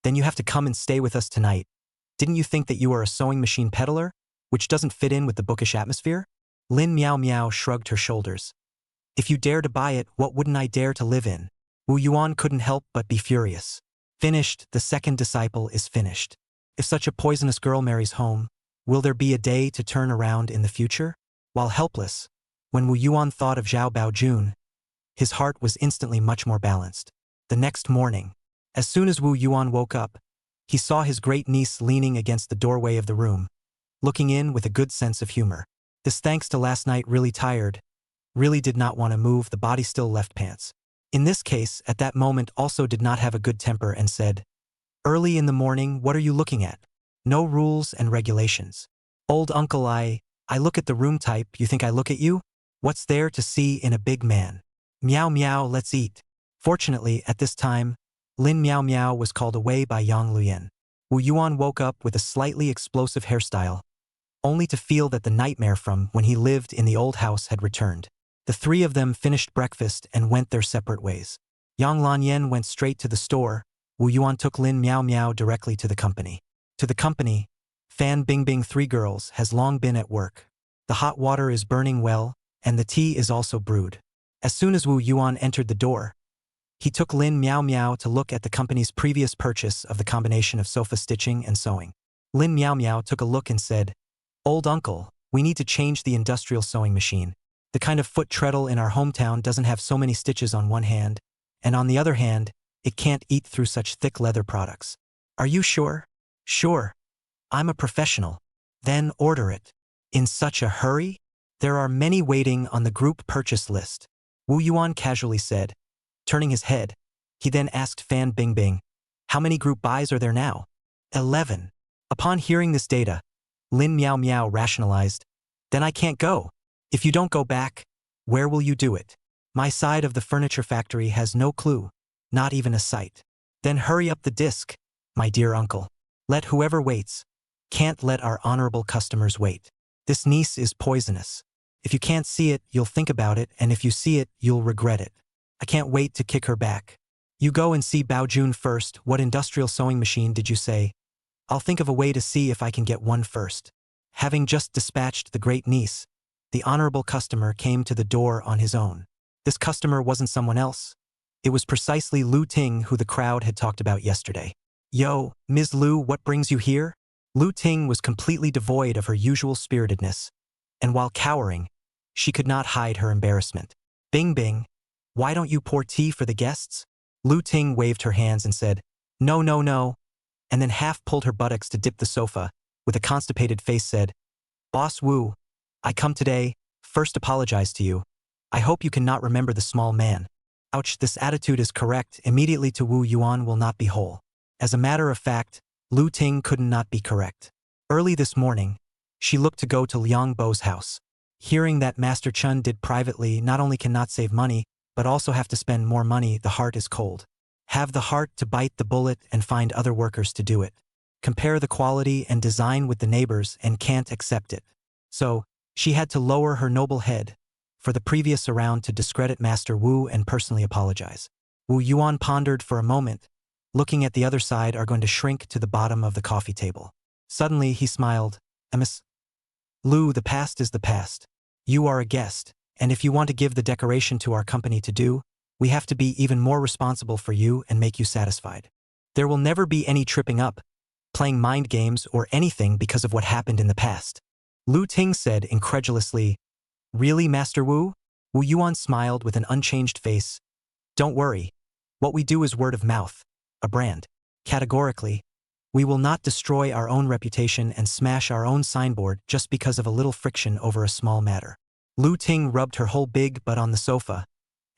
then you have to come and stay with us tonight. Didn't you think that you are a sewing machine peddler, which doesn't fit in with the bookish atmosphere? Lin Miao Miao shrugged her shoulders. If you dare to buy it, what wouldn't I dare to live in? Wu Yuan couldn't help but be furious. Finished, the second disciple is finished. If such a poisonous girl marries home, will there be a day to turn around in the future? While helpless, when Wu Yuan thought of Zhao Baojun, his heart was instantly much more balanced. The next morning, as soon as Wu Yuan woke up, he saw his great niece leaning against the doorway of the room, looking in with a good sense of humor. This thanks to last night really tired, really did not want to move, the body still left pants. In this case, at that moment also did not have a good temper and said, early in the morning, what are you looking at? No rules and regulations. Old uncle, I look at the room type, you think I look at you? What's there to see in a big man? Meow meow, let's eat. Fortunately, at this time, Lin Miao Miao was called away by Yang Luyan. Wu Yuan woke up with a slightly explosive hairstyle, only to feel that the nightmare from when he lived in the old house had returned. The three of them finished breakfast and went their separate ways. Yang Lanyan went straight to the store. Wu Yuan took Lin Miao Miao directly to the company. To the company, Fan Bingbing, 3 girls, has long been at work. The hot water is burning well, and the tea is also brewed. As soon as Wu Yuan entered the door, he took Lin Miao Miao to look at the company's previous purchase of the combination of sofa stitching and sewing. Lin Miao Miao took a look and said, Old uncle, we need to change the industrial sewing machine. The kind of foot treadle in our hometown doesn't have so many stitches on one hand, and on the other hand, it can't eat through such thick leather products. Are you sure? Sure. I'm a professional. Then order it. In such a hurry? There are many waiting on the group purchase list. Wu Yuan casually said. Turning his head, he then asked Fan Bingbing, how many group buys are there now? 11. Upon hearing this data, Lin Miao Miao rationalized, then I can't go. If you don't go back, where will you do it? My side of the furniture factory has no clue, not even a site. Then hurry up the disc, my dear uncle. Let whoever waits. Can't let our honorable customers wait. This niece is poisonous. If you can't see it, you'll think about it, and if you see it, you'll regret it. I can't wait to kick her back. You go and see Baojun first. What industrial sewing machine did you say? I'll think of a way to see if I can get one first. Having just dispatched the great niece, the honorable customer came to the door on his own. This customer wasn't someone else. It was precisely Lu Ting, who the crowd had talked about yesterday. Yo, Ms. Lu, what brings you here? Lu Ting was completely devoid of her usual spiritedness, and while cowering, she could not hide her embarrassment. Bing Bing, why don't you pour tea for the guests? Lu Ting waved her hands and said, no, no, no, and then half pulled her buttocks to dip the sofa, with a constipated face said, Boss Wu, I come today, first apologize to you. I hope you cannot remember the small man. Ouch, this attitude is correct, immediately to Wu Yuan will not be whole. As a matter of fact, Lu Ting could not be correct. Early this morning, she looked to go to Liang Bo's house. Hearing that Master Chun did privately not only cannot save money, but also have to spend more money, the heart is cold. Have the heart to bite the bullet and find other workers to do it. Compare the quality and design with the neighbors and can't accept it. So, she had to lower her noble head for the previous round to discredit Master Wu and personally apologize. Wu Yuan pondered for a moment, looking at the other side are going to shrink to the bottom of the coffee table. Suddenly, he smiled. Miss Lu, the past is the past. You are a guest, and if you want to give the decoration to our company to do, we have to be even more responsible for you and make you satisfied. There will never be any tripping up, playing mind games or anything because of what happened in the past. Lu Ting said incredulously, Really, Master Wu? Wu Yuan smiled with an unchanged face. Don't worry. What we do is word of mouth, a brand. Categorically, we will not destroy our own reputation and smash our own signboard just because of a little friction over a small matter. Lu Ting rubbed her whole big butt on the sofa,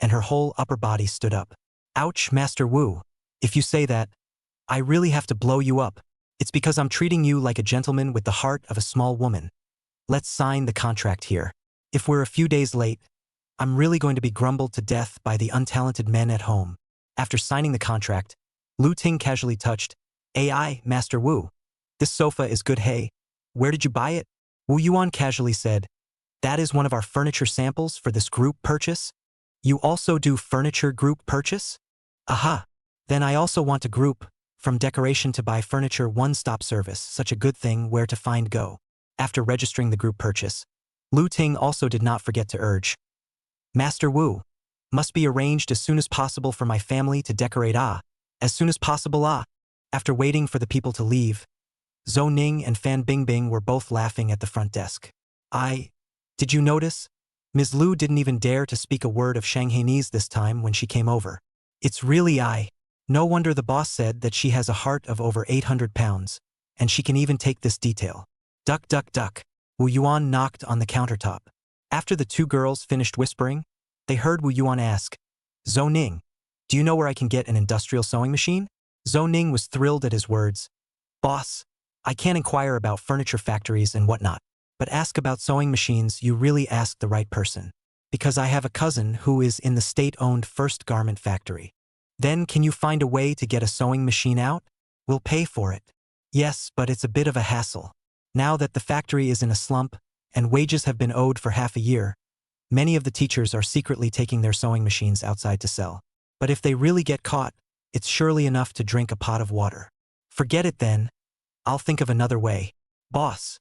and her whole upper body stood up. Ouch, Master Wu. If you say that, I really have to blow you up. It's because I'm treating you like a gentleman with the heart of a small woman. Let's sign the contract here. If we're a few days late, I'm really going to be grumbled to death by the untalented men at home. After signing the contract, Lu Ting casually touched, AI, Master Wu. This sofa is good, hey. Where did you buy it? Wu Yuan casually said, That is one of our furniture samples for this group purchase? You also do furniture group purchase? Aha. Then I also want a group, from decoration to buy furniture one-stop service, such a good thing where to find go. After registering the group purchase, Lu Ting also did not forget to urge, Master Wu, must be arranged as soon as possible for my family to decorate as soon as possible After waiting for the people to leave, Zhou Ning and Fan Bingbing were both laughing at the front desk. Did you notice? Ms. Lu didn't even dare to speak a word of Shanghainese this time when she came over. It's really No wonder the boss said that she has a heart of over 800 pounds, and she can even take this detail. Duck, duck, duck. Wu Yuan knocked on the countertop. After the two girls finished whispering, they heard Wu Yuan ask, Zhou Ning, do you know where I can get an industrial sewing machine? Zhou Ning was thrilled at his words. Boss, I can't inquire about furniture factories and whatnot, but ask about sewing machines, you really asked the right person. Because I have a cousin who is in the state-owned first garment factory. Then can you find a way to get a sewing machine out? We'll pay for it. Yes, but it's a bit of a hassle. Now that the factory is in a slump, and wages have been owed for half a year, many of the teachers are secretly taking their sewing machines outside to sell. But if they really get caught, it's surely enough to drink a pot of water. Forget it then. I'll think of another way. Boss,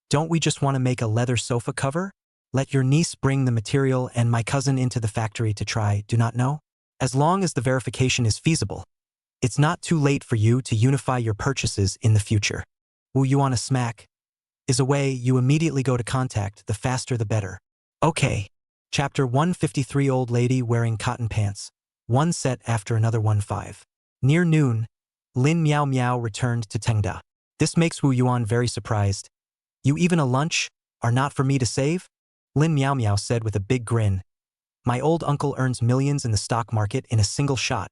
don't we just want to make a leather sofa cover? Let your niece bring the material and my cousin into the factory to try, do not know? As long as the verification is feasible, it's not too late for you to unify your purchases in the future. Wu Yuan a smack is a way you immediately go to contact, the faster the better. Okay. Chapter 153 Old Lady Wearing Cotton Pants. One set after another 1-5. Near noon, Lin Miao Miao returned to Tengda. This makes Wu Yuan very surprised. You even a lunch are not for me to save? Lin Miao Miao said with a big grin. My old uncle earns millions in the stock market in a single shot.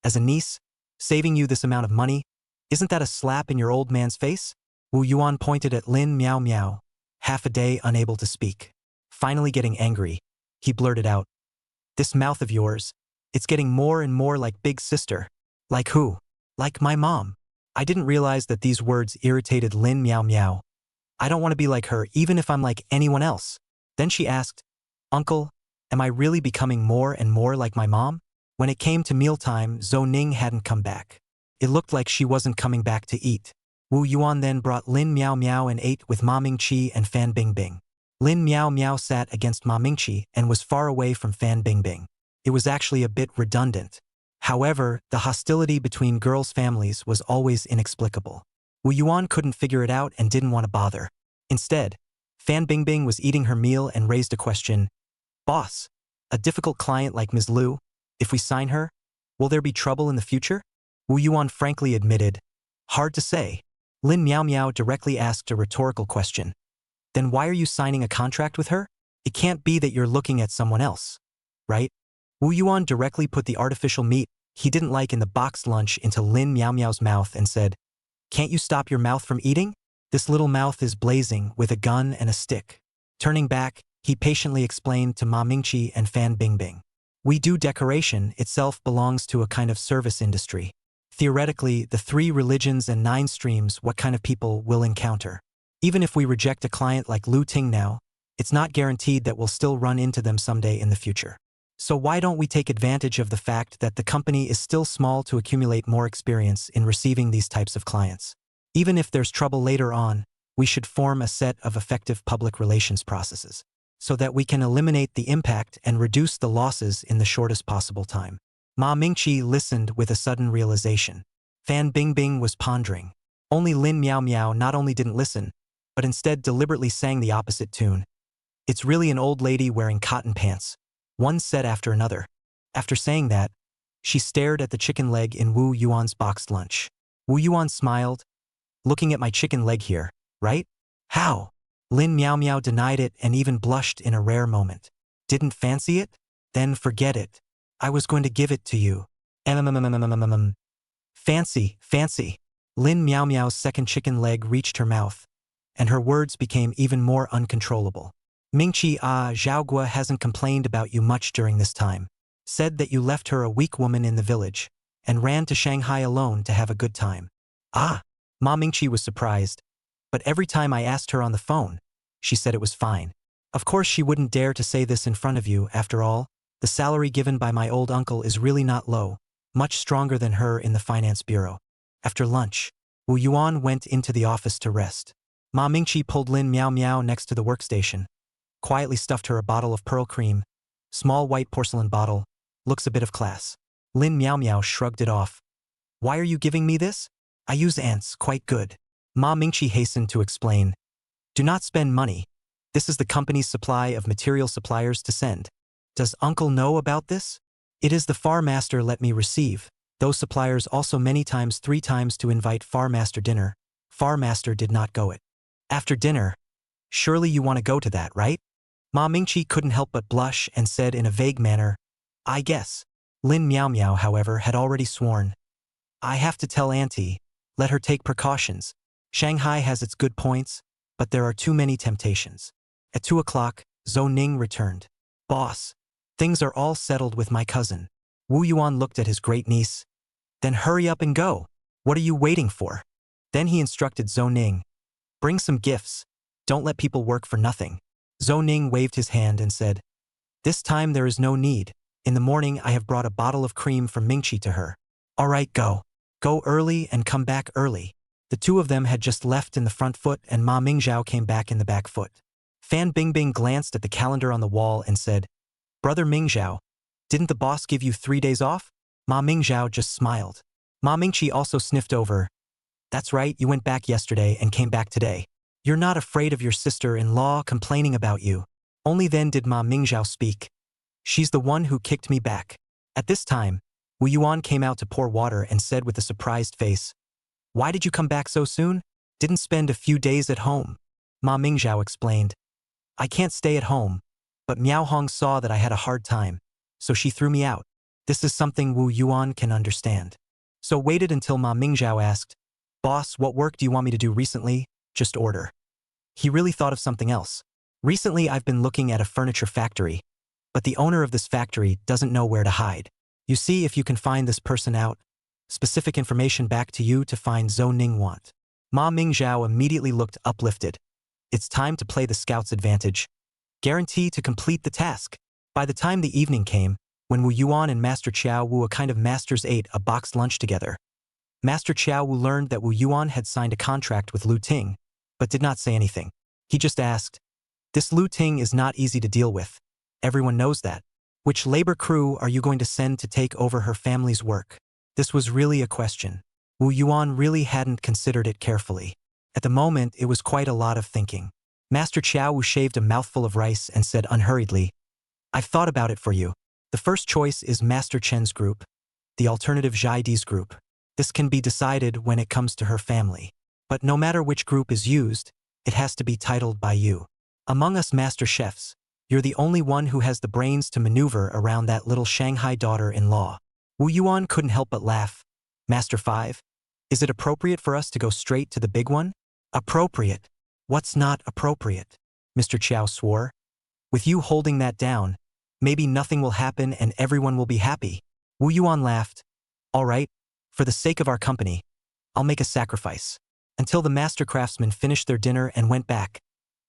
As a niece, saving you this amount of money, isn't that a slap in your old man's face? Wu Yuan pointed at Lin Miao Miao, half a day unable to speak. Finally getting angry, he blurted out. This mouth of yours, it's getting more and more like big sister. Like who? Like my mom. I didn't realize that these words irritated Lin Miao Miao. I don't want to be like her even if I'm like anyone else. Then she asked, Uncle, am I really becoming more and more like my mom? When it came to mealtime, Zhou Ning hadn't come back. It looked like she wasn't coming back to eat. Wu Yuan then brought Lin Miao Miao and ate with Ma Mingqi and Fan Bingbing. Lin Miao Miao sat against Ma Mingqi and was far away from Fan Bingbing. It was actually a bit redundant. However, the hostility between girls' families was always inexplicable. Wu Yuan couldn't figure it out and didn't want to bother. Instead, Fan Bingbing was eating her meal and raised a question. Boss, a difficult client like Ms. Lu, if we sign her, will there be trouble in the future? Wu Yuan frankly admitted. Hard to say. Lin Miao Miao directly asked a rhetorical question. Then why are you signing a contract with her? It can't be that you're looking at someone else, right? Wu Yuan directly put the artificial meat he didn't like in the boxed lunch into Lin Miao Miao's mouth and said, Can't you stop your mouth from eating? This little mouth is blazing with a gun and a stick. Turning back, he patiently explained to Ma Mingqi and Fan Bingbing. We do decoration itself belongs to a kind of service industry. Theoretically, the 3 religions and 9 streams what kind of people we'll encounter. Even if we reject a client like Lu Ting now, it's not guaranteed that we'll still run into them someday in the future. So why don't we take advantage of the fact that the company is still small to accumulate more experience in receiving these types of clients? Even if there's trouble later on, we should form a set of effective public relations processes so that we can eliminate the impact and reduce the losses in the shortest possible time. Ma Mingqi listened with a sudden realization. Fan Bingbing was pondering. Only Lin Miao Miao not only didn't listen, but instead deliberately sang the opposite tune. It's really an old lady wearing cotton pants, one said after another. After saying that, she stared at the chicken leg in Wu Yuan's boxed lunch. Wu Yuan smiled. Looking at my chicken leg here, right? How? Lin Miao Miao denied it and even blushed in a rare moment. Didn't fancy it? Then forget it. I was going to give it to you. Fancy, fancy. Lin Miao Miao's second chicken leg reached her mouth, and her words became even more uncontrollable. Mingqi Zhaogua hasn't complained about you much during this time. Said that you left her a weak woman in the village, and ran to Shanghai alone to have a good time. Ah! Ma Mingqi was surprised, but every time I asked her on the phone, she said it was fine. Of course she wouldn't dare to say this in front of you, after all. The salary given by my old uncle is really not low, much stronger than her in the finance bureau. After lunch, Wu Yuan went into the office to rest. Ma Mingqi pulled Lin Miao Miao next to the workstation, quietly stuffed her a bottle of pearl cream, small white porcelain bottle, looks a bit of class. Lin Miao Miao shrugged it off. Why are you giving me this? I use ants, quite good. Ma Mingqi hastened to explain. Do not spend money. This is the company's supply of material suppliers to send. Does uncle know about this? It is the Farmaster let me receive. Those suppliers also many times 3 times to invite Farmaster dinner. Farmaster did not go it. After dinner, surely you want to go to that, right? Ma Mingqi couldn't help but blush and said in a vague manner, I guess. Lin Miao Miao, however, had already sworn. I have to tell Auntie, let her take precautions. Shanghai has its good points, but there are too many temptations. At 2 o'clock, Zhou Ning returned. Boss, things are all settled with my cousin. Wu Yuan looked at his great niece. Then hurry up and go. What are you waiting for? Then he instructed Zhou Ning. Bring some gifts. Don't let people work for nothing. Zhou Ning waved his hand and said, This time there is no need. In the morning I have brought a bottle of cream from Mingqi to her. All right, go. Go early and come back early. The 2 of them had just left in the front foot and Ma Mingzhao came back in the back foot. Fan Bingbing glanced at the calendar on the wall and said, Brother Mingzhao, didn't the boss give you 3 days off? Ma Mingzhao just smiled. Ma Mingqi also sniffed over. That's right, you went back yesterday and came back today. You're not afraid of your sister-in-law complaining about you. Only then did Ma Mingzhao speak. She's the one who kicked me back. At this time, Wu Yuan came out to pour water and said with a surprised face, Why did you come back so soon? Didn't spend a few days at home. Ma Mingzhao explained. I can't stay at home, but Miao Hong saw that I had a hard time, so she threw me out. This is something Wu Yuan can understand. So waited until Ma Mingzhao asked, Boss, what work do you want me to do recently? Just order. He really thought of something else. Recently I've been looking at a furniture factory, but the owner of this factory doesn't know where to hide. You see if you can find this person out. Specific information back to you to find Zhou Ning want. Ma Mingzhao immediately looked uplifted. It's time to play the scout's advantage. Guarantee to complete the task. By the time the evening came, when Wu Yuan and Master Chiao Wu, a kind of masters, ate a boxed lunch together, Master Chiao Wu learned that Wu Yuan had signed a contract with Lu Ting, but did not say anything. He just asked, This Lu Ting is not easy to deal with. Everyone knows that. Which labor crew are you going to send to take over her family's work? This was really a question. Wu Yuan really hadn't considered it carefully. At the moment, it was quite a lot of thinking. Master Chiao Wu shaved a mouthful of rice and said unhurriedly, I've thought about it for you. The first choice is Master Chen's group, the alternative Zhaidi's group. This can be decided when it comes to her family. But no matter which group is used, it has to be titled by you. Among us master chefs, you're the only one who has the brains to maneuver around that little Shanghai daughter-in-law. Wu Yuan couldn't help but laugh. Master 5, is it appropriate for us to go straight to the big one? Appropriate? What's not appropriate? Mr. Chiao swore. With you holding that down, maybe nothing will happen and everyone will be happy. Wu Yuan laughed. All right, for the sake of our company, I'll make a sacrifice. Until the master craftsmen finished their dinner and went back,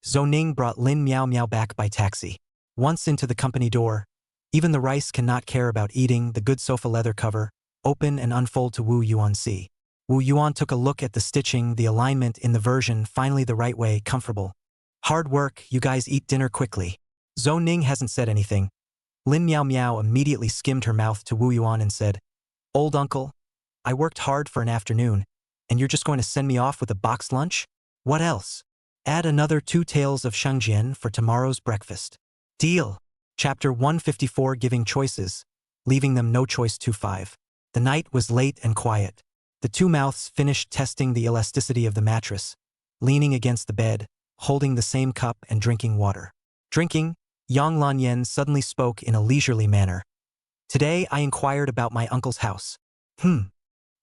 Zhou Ning brought Lin Miao Miao back by taxi. Once into the company door, even the rice cannot care about eating the good sofa leather cover, open and unfold to Wu Yuan see. Wu Yuan took a look at the stitching, the alignment in the version, finally the right way, comfortable. Hard work, you guys eat dinner quickly. Zhou Ning hasn't said anything. Lin Miao Miao immediately skimmed her mouth to Wu Yuan and said, Old uncle, I worked hard for an afternoon, and you're just going to send me off with a boxed lunch? What else? Add another 2 taels of shangjian for tomorrow's breakfast. Deal. Chapter 154 Giving Choices, leaving them no choice. 5. The night was late and quiet. The two mouths finished testing the elasticity of the mattress, leaning against the bed, holding the same cup and drinking water. Drinking, Yang Lanyan suddenly spoke in a leisurely manner. Today I inquired about my uncle's house.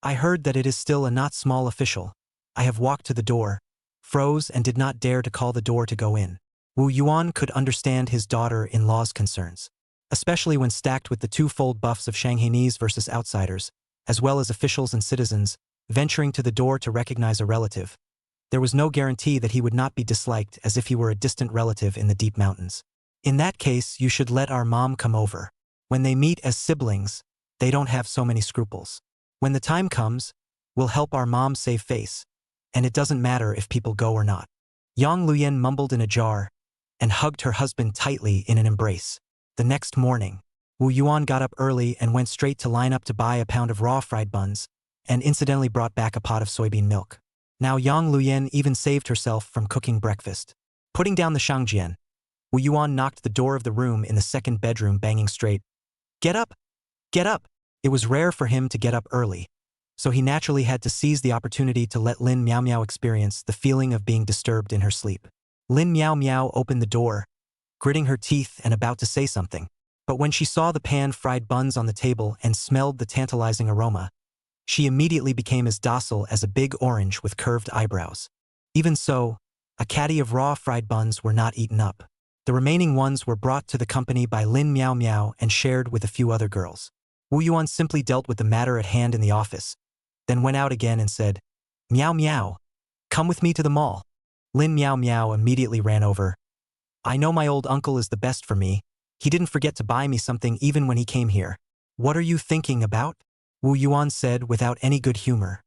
I heard that it is still a not small official. I have walked to the door, froze and did not dare to call the door to go in. Wu Yuan could understand his daughter-in-law's concerns, especially when stacked with the twofold buffs of Shanghainese versus outsiders, as well as officials and citizens, venturing to the door to recognize a relative. There was no guarantee that he would not be disliked as if he were a distant relative in the deep mountains. In that case, you should let our mom come over. When they meet as siblings, they don't have so many scruples. When the time comes, we'll help our mom save face, and it doesn't matter if people go or not. Yang Luyan mumbled in a jar and hugged her husband tightly in an embrace. The next morning, Wu Yuan got up early and went straight to line up to buy a pound of raw fried buns, and incidentally brought back a pot of soybean milk. Now Yang Luyan even saved herself from cooking breakfast. Putting down the shangjian, Wu Yuan knocked the door of the room in the second bedroom, banging straight. Get up! Get up! It was rare for him to get up early, so he naturally had to seize the opportunity to let Lin Miao Miao experience the feeling of being disturbed in her sleep. Lin Miao Miao opened the door, gritting her teeth and about to say something. But when she saw the pan-fried buns on the table and smelled the tantalizing aroma, she immediately became as docile as a big orange with curved eyebrows. Even so, a caddy of raw fried buns were not eaten up. The remaining ones were brought to the company by Lin Miao Miao and shared with a few other girls. Wu Yuan simply dealt with the matter at hand in the office, then went out again and said, Miao Miao, come with me to the mall. Lin Miao Miao immediately ran over. I know my old uncle is the best for me. He didn't forget to buy me something even when he came here. What are you thinking about? Wu Yuan said without any good humor.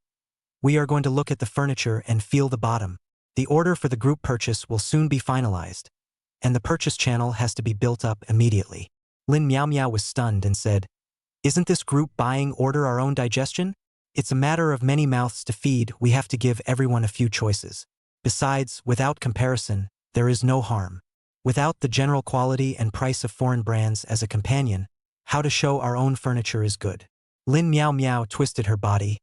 We are going to look at the furniture and feel the bottom. The order for the group purchase will soon be finalized, and the purchase channel has to be built up immediately. Lin Miao Miao was stunned and said, Isn't this group buying order our own digestion? It's a matter of many mouths to feed. We have to give everyone a few choices. Besides, without comparison, there is no harm. Without the general quality and price of foreign brands as a companion, how to show our own furniture is good. Lin Miao Miao twisted her body.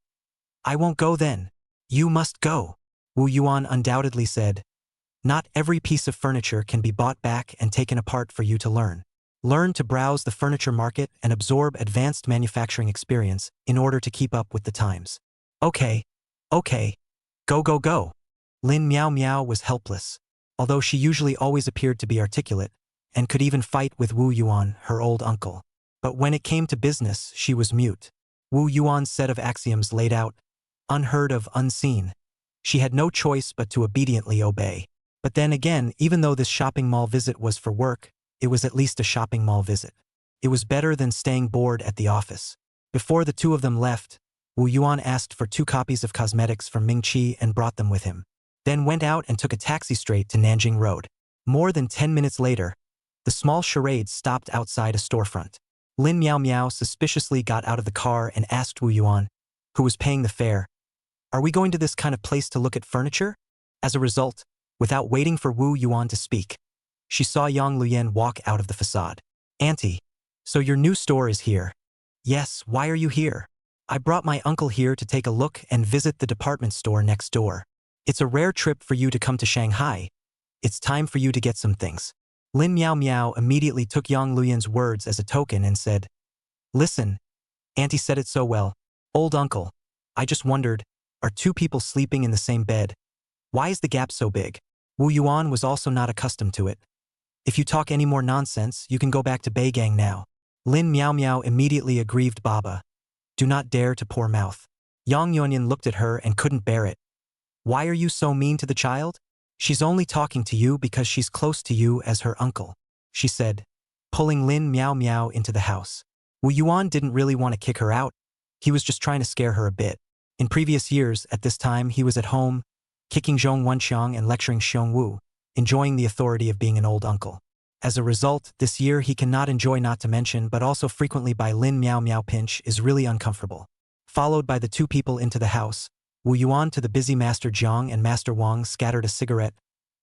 I won't go then. You must go. Wu Yuan undoubtedly said. Not every piece of furniture can be bought back and taken apart for you to learn. Learn to browse the furniture market and absorb advanced manufacturing experience in order to keep up with the times. Okay. Go, go, go. Lin Miao Miao was helpless, although she usually always appeared to be articulate, and could even fight with Wu Yuan, her old uncle. But when it came to business, she was mute. Wu Yuan's set of axioms laid out, unheard of, unseen. She had no choice but to obediently obey. But then again, even though this shopping mall visit was for work, it was at least a shopping mall visit. It was better than staying bored at the office. Before the two of them left, Wu Yuan asked for 2 copies of cosmetics from Ming Qi and brought them with him. Then went out and took a taxi straight to Nanjing Road. More than 10 minutes later, the small charade stopped outside a storefront. Lin Miao Miao suspiciously got out of the car and asked Wu Yuan, who was paying the fare, Are we going to this kind of place to look at furniture? As a result, without waiting for Wu Yuan to speak, she saw Yang Luyan walk out of the facade. Auntie, so your new store is here. Yes, why are you here? I brought my uncle here to take a look and visit the department store next door. It's a rare trip for you to come to Shanghai. It's time for you to get some things. Lin Miao Miao immediately took Yang Luyan's words as a token and said, Listen, Auntie said it so well. Old uncle, I just wondered, are 2 people sleeping in the same bed? Why is the gap so big? Wu Yuan was also not accustomed to it. If you talk any more nonsense, you can go back to Beigang now. Lin Miao Miao immediately aggrieved Baba. Do not dare to pour mouth. Yang Yuanyan looked at her and couldn't bear it. Why are you so mean to the child? She's only talking to you because she's close to you as her uncle, she said, pulling Lin Miao Miao into the house. Wu Yuan didn't really want to kick her out. He was just trying to scare her a bit. In previous years, at this time, he was at home, kicking Zhong Wenxiang and lecturing Xiong Wu, enjoying the authority of being an old uncle. As a result, this year he cannot enjoy not to mention but also frequently by Lin Miao Miao pinch is really uncomfortable. Followed by the two people into the house, Wu Yuan to the busy Master Jiang and Master Wang scattered a cigarette,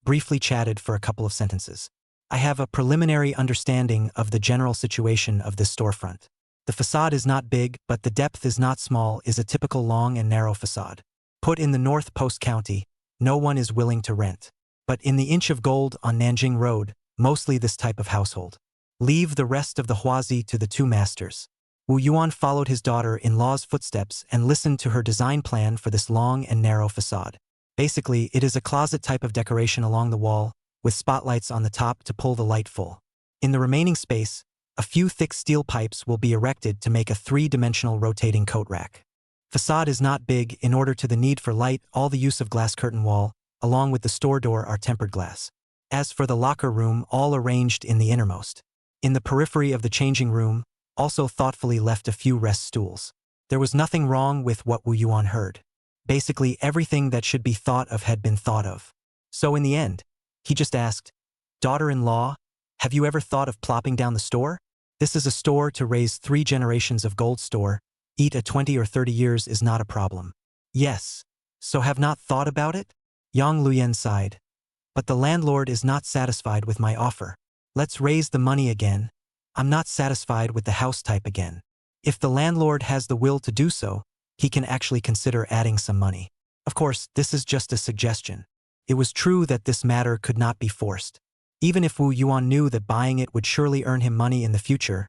briefly chatted for a couple of sentences. I have a preliminary understanding of the general situation of this storefront. The facade is not big, but the depth is not small, is a typical long and narrow facade. Put in the North Post County, no one is willing to rent. But in the Inch of Gold on Nanjing Road, mostly this type of household. Leave the rest of the Huazi to the two masters. Wu Yuan followed his daughter-in-law's footsteps and listened to her design plan for this long and narrow facade. Basically, it is a closet type of decoration along the wall, with spotlights on the top to pull the light full. In the remaining space, a few thick steel pipes will be erected to make a three-dimensional rotating coat rack. Facade is not big. In order to the need for light, all the use of glass curtain wall, along with the store door are tempered glass. As for the locker room, all arranged in the innermost. In the periphery of the changing room, also thoughtfully left a few rest stools. There was nothing wrong with what Wu Yuan heard. Basically, everything that should be thought of had been thought of. So in the end, he just asked, daughter-in-law, have you ever thought of plopping down the store? This is a store to raise 3 generations of gold store. Eat a 20 or 30 years is not a problem. Yes. So have not thought about it? Yang Luyen sighed. But the landlord is not satisfied with my offer. Let's raise the money again. I'm not satisfied with the house type again. If the landlord has the will to do so, he can actually consider adding some money. Of course, this is just a suggestion. It was true that this matter could not be forced. Even if Wu Yuan knew that buying it would surely earn him money in the future,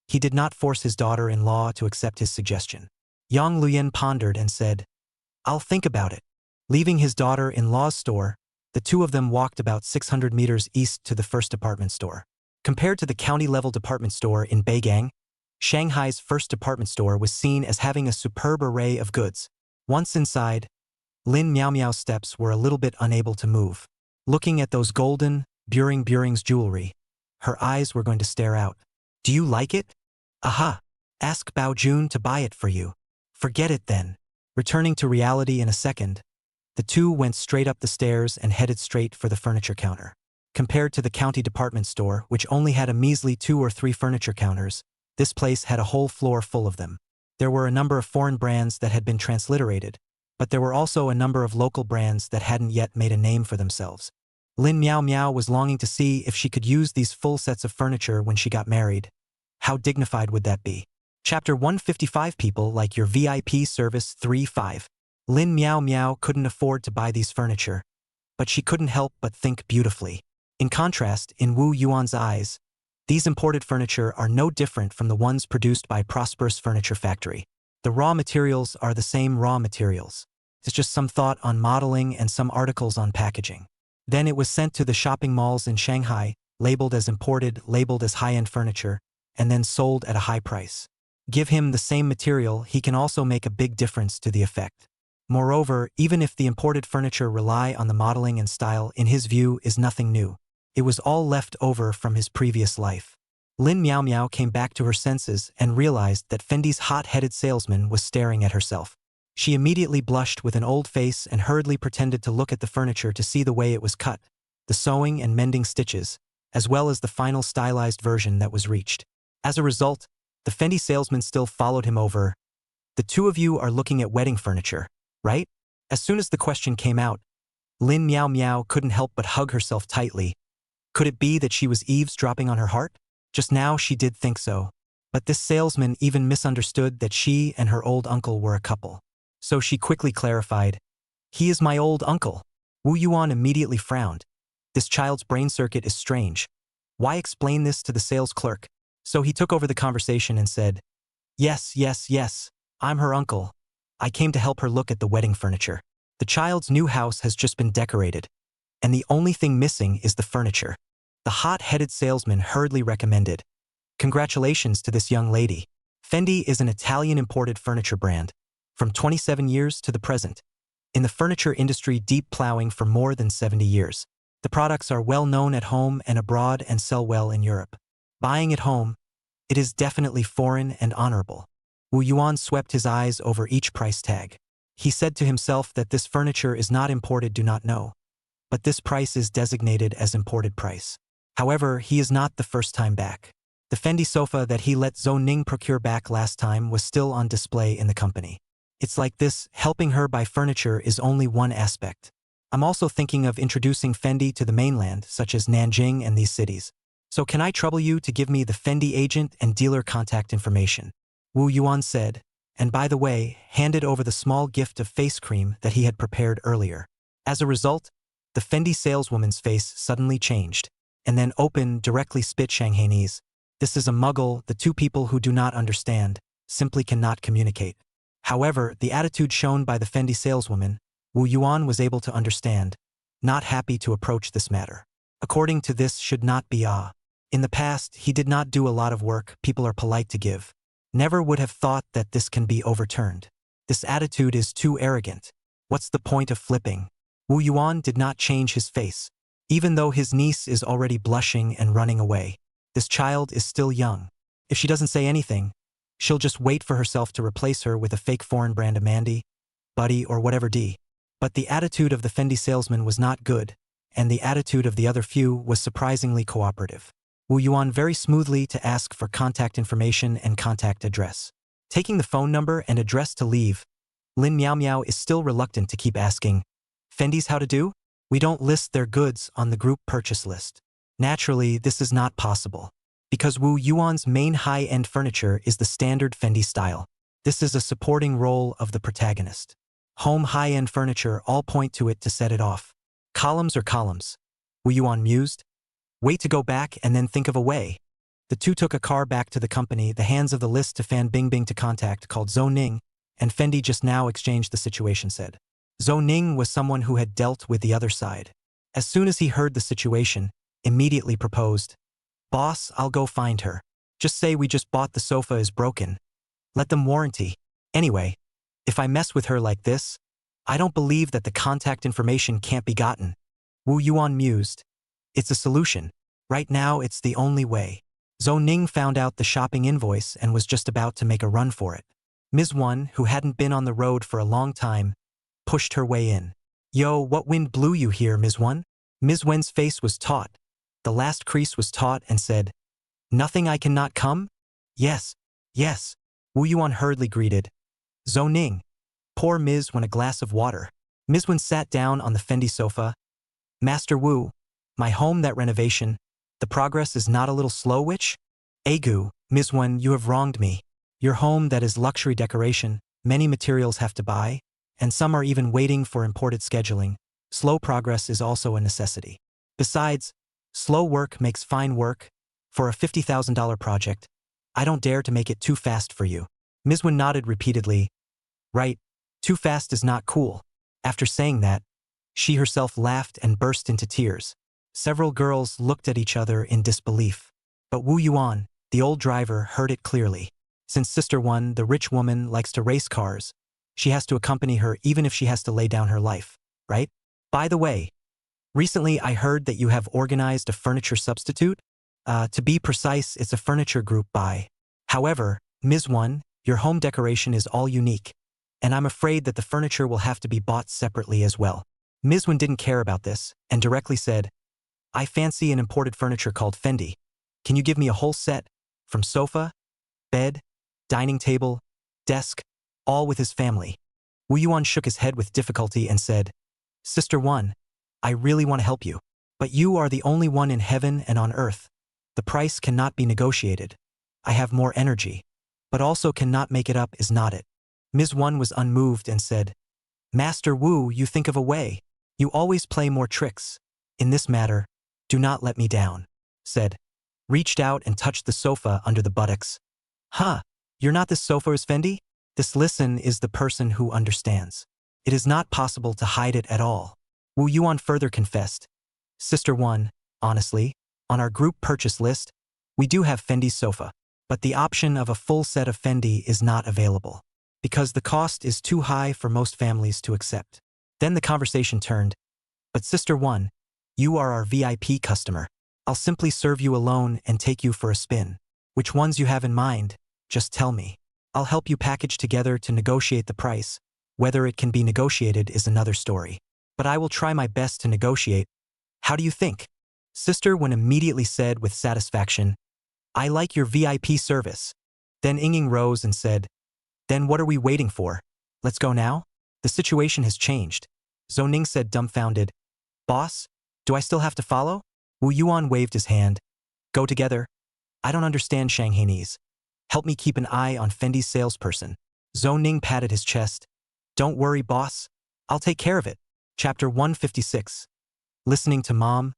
he did not force his daughter-in-law to accept his suggestion. Yang Luyen pondered and said, I'll think about it. Leaving his daughter-in-law's store, the two of them walked about 600 meters east to the first department store. Compared to the county-level department store in Beigang, Shanghai's first department store was seen as having a superb array of goods. Once inside, Lin Miao Miao's steps were a little bit unable to move. Looking at those golden, Buring's jewelry, her eyes were going to stare out. Do you like it? Aha! Ask Bao Jun to buy it for you. Forget it then. Returning to reality in a second, the two went straight up the stairs and headed straight for the furniture counter. Compared to the county department store, which only had a measly 2 or 3 furniture counters, this place had a whole floor full of them. There were a number of foreign brands that had been transliterated, but there were also a number of local brands that hadn't yet made a name for themselves. Lin Miao Miao was longing to see if she could use these full sets of furniture when she got married. How dignified would that be? Chapter 155. People like your VIP service 3-5. Lin Miao Miao couldn't afford to buy these furniture, but she couldn't help but think beautifully. In contrast, in Wu Yuan's eyes, these imported furniture are no different from the ones produced by Prosperous Furniture Factory. The raw materials are the same raw materials. It's just some thought on modeling and some articles on packaging. Then it was sent to the shopping malls in Shanghai, labeled as imported, labeled as high-end furniture, and then sold at a high price. Give him the same material, he can also make a big difference to the effect. Moreover, even if the imported furniture rely on the modeling and style, in his view, is nothing new. It was all left over from his previous life. Lin Miao Miao came back to her senses and realized that Fendi's hot-headed salesman was staring at herself. She immediately blushed with an old face and hurriedly pretended to look at the furniture to see the way it was cut, the sewing and mending stitches, as well as the final stylized version that was reached. As a result, the Fendi salesman still followed him over. The two of you are looking at wedding furniture, right? As soon as the question came out, Lin Miao Miao couldn't help but hug herself tightly. Could it be that she was eavesdropping on her heart? Just now she did think so. But this salesman even misunderstood that she and her old uncle were a couple. So she quickly clarified, he is my old uncle. Wu Yuan immediately frowned. This child's brain circuit is strange. Why explain this to the sales clerk? So he took over the conversation and said, yes, I'm her uncle. I came to help her look at the wedding furniture. The child's new house has just been decorated, and the only thing missing is the furniture. The hot-headed salesman hurriedly recommended, "Congratulations to this young lady. Fendi is an Italian imported furniture brand, from 27 years to the present. In the furniture industry deep plowing for more than 70 years. The products are well known at home and abroad and sell well in Europe. Buying at home, it is definitely foreign and honorable." Wu Yuan swept his eyes over each price tag. He said to himself that this furniture is not imported, do not know. But this price is designated as imported price. However, he is not the first time back. The Fendi sofa that he let Zhou Ning procure back last time was still on display in the company. It's like this, helping her buy furniture is only one aspect. I'm also thinking of introducing Fendi to the mainland, such as Nanjing and these cities. So can I trouble you to give me the Fendi agent and dealer contact information? Wu Yuan said, and by the way, handed over the small gift of face cream that he had prepared earlier. As a result, the Fendi saleswoman's face suddenly changed, and then opened directly spit Shanghainese. This is a muggle, the two people who do not understand, simply cannot communicate. However, the attitude shown by the Fendi saleswoman, Wu Yuan was able to understand, not happy to approach this matter. According to this should not be In the past, he did not do a lot of work, people are polite to give. Never would have thought that this can be overturned. This attitude is too arrogant. What's the point of flipping? Wu Yuan did not change his face. Even though his niece is already blushing and running away. This child is still young. If she doesn't say anything, she'll just wait for herself to replace her with a fake foreign brand of Mandy, Buddy, or whatever D. But the attitude of the Fendi salesman was not good, and the attitude of the other few was surprisingly cooperative. Wu Yuan very smoothly to ask for contact information and contact address. Taking the phone number and address to leave, Lin Miao Miao is still reluctant to keep asking, "Fendi's how to do? We don't list their goods on the group purchase list." Naturally, this is not possible, because Wu Yuan's main high-end furniture is the standard Fendi style. This is a supporting role of the protagonist. Home high-end furniture all point to it to set it off. Columns or columns? Wu Yuan mused. Wait to go back and then think of a way. The two took a car back to the company, the hands of the list to Fan Bingbing to contact called Zhou Ning, and Fendi just now exchanged the situation said. Zhou Ning was someone who had dealt with the other side. As soon as he heard the situation, immediately proposed, "Boss, I'll go find her. Just say we just bought the sofa is broken. Let them warranty. Anyway, if I mess with her like this, I don't believe that the contact information can't be gotten." Wu Yuan mused. It's a solution. Right now it's the only way. Zhou Ning found out the shopping invoice and was just about to make a run for it. Ms. Wen, who hadn't been on the road for a long time, pushed her way in. "Yo, what wind blew you here, Ms. Wen?" Ms. Wen's face was taut. The last crease was taut and said, "Nothing I cannot come?" "Yes, yes." Wu Yuan hurriedly greeted. "Zhou Ning, pour Ms. Wen a glass of water." Ms. Wen sat down on the Fendi sofa. "Master Wu, my home that renovation, the progress is not a little slow which? Agu, Ms. Wen, you have wronged me. Your home that is luxury decoration, many materials have to buy, and some are even waiting for imported scheduling. Slow progress is also a necessity. Besides, slow work makes fine work. For a $50,000 project, I don't dare to make it too fast for you." Ms. Wen nodded repeatedly. "Right, too fast is not cool." After saying that, she herself laughed and burst into tears. Several girls looked at each other in disbelief. But Wu Yuan, the old driver, heard it clearly. Since Sister Wen, the rich woman, likes to race cars, she has to accompany her even if she has to lay down her life, right? By the way, recently I heard that you have organized a furniture substitute. To be precise, it's a furniture group buy. However, Ms. Wen, your home decoration is all unique, and I'm afraid that the furniture will have to be bought separately as well. Ms. Wen didn't care about this, and directly said, "I fancy an imported furniture called Fendi. Can you give me a whole set, from sofa, bed, dining table, desk, all with his family?" Wu Yuan shook his head with difficulty and said, "Sister Wen, I really want to help you, but you are the only one in heaven and on earth. The price cannot be negotiated. I have more energy, but also cannot make it up is not it." Ms. Wen was unmoved and said, "Master Wu, you think of a way. You always play more tricks. In this matter, do not let me down," said. Reached out and touched the sofa under the buttocks. "Huh, you're not this sofa is Fendi? This listen is the person who understands. It is not possible to hide it at all." Wu Yuan further confessed. "Sister Wen, honestly, On our group purchase list, we do have Fendi's sofa, but the option of a full set of Fendi is not available, because the cost is too high for most families to accept. Then the conversation turned, but Sister One, you are our VIP customer. I'll simply serve you alone and take you for a spin. Which ones you have in mind, just tell me. I'll help you package together to negotiate the price. Whether it can be negotiated is another story. But I will try my best to negotiate. How do you think? Sister One immediately said with satisfaction, I like your VIP service. Then Ying rose and said, then what are we waiting for? Let's go now? The situation has changed. Zhou Ning said dumbfounded, Boss, do I still have to follow? Wu Yuan waved his hand. Go together. I don't understand Shanghainese. Help me keep an eye on Fendi's salesperson. Zhou Ning patted his chest. Don't worry, boss. I'll take care of it. Chapter 156. Listening to Mom.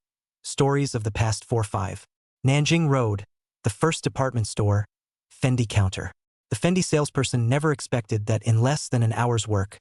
Stories of the Past 4-5. Nanjing Road. The first department store. Fendi counter. The Fendi salesperson never expected that in less than an hour's work,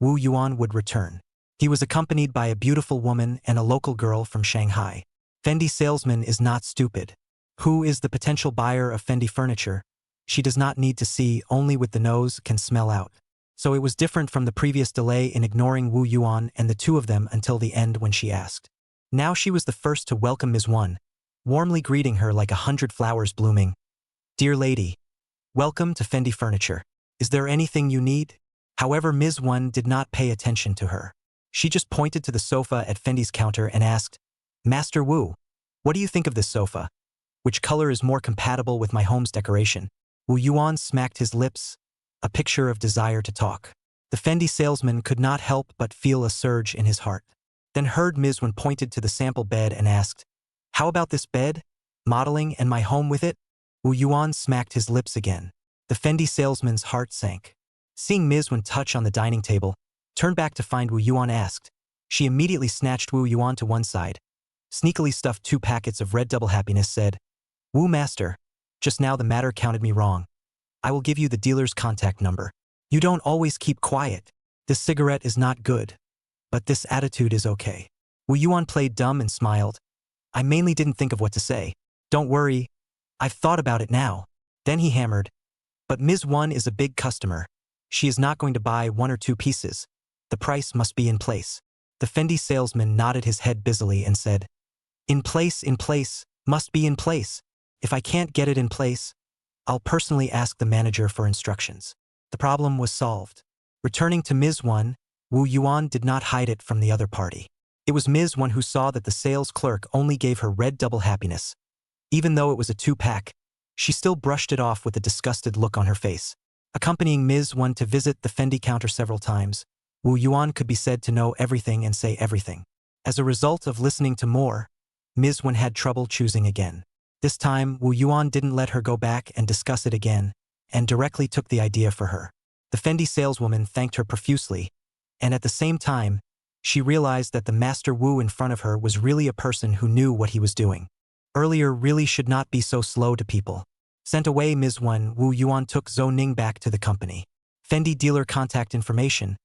Wu Yuan would return. He was accompanied by a beautiful woman and a local girl from Shanghai. Fendi salesman is not stupid. Who is the potential buyer of Fendi furniture? She does not need to see, only with the nose can smell out. So it was different from the previous delay in ignoring Wu Yuan and the two of them until the end when she asked. Now she was the first to welcome Ms. One, warmly greeting her like 100 flowers blooming. Dear lady, welcome to Fendi Furniture. Is there anything you need? However, Ms. One did not pay attention to her. She just pointed to the sofa at Fendi's counter and asked, Master Wu, what do you think of this sofa? Which color is more compatible with my home's decoration? Wu Yuan smacked his lips, a picture of desire to talk. The Fendi salesman could not help but feel a surge in his heart. Then heard Ms. One pointed to the sample bed and asked, how about this bed? Modeling and my home with it? Wu Yuan smacked his lips again. The Fendi salesman's heart sank. Seeing Ms. One touch on the dining table, turned back to find Wu Yuan asked. She immediately snatched Wu Yuan to one side, sneakily stuffed 2 packets of red double happiness, said, Wu master, just now the matter counted me wrong. I will give you the dealer's contact number. You don't always keep quiet. This cigarette is not good, but this attitude is okay. Wu Yuan played dumb and smiled. I mainly didn't think of what to say. Don't worry, I've thought about it now. Then he hammered. But Ms. One is a big customer. She is not going to buy 1 or 2 pieces. The price must be in place. The Fendi salesman nodded his head busily and said, in place, must be in place. If I can't get it in place, I'll personally ask the manager for instructions. The problem was solved. Returning to Ms. One, Wu Yuan did not hide it from the other party. It was Ms. One who saw that the sales clerk only gave her red double happiness. Even though it was a 2-pack, she still brushed it off with a disgusted look on her face. Accompanying Ms. One to visit the Fendi counter several times, Wu Yuan could be said to know everything and say everything. As a result of listening to more, Ms. One had trouble choosing again. This time, Wu Yuan didn't let her go back and discuss it again, and directly took the idea for her. The Fendi saleswoman thanked her profusely, and at the same time, she realized that the Master Wu in front of her was really a person who knew what he was doing. Earlier really should not be so slow to people. Sent away Ms. One, Wu Yuan took Zhou Ning back to the company. Fendi dealer contact information,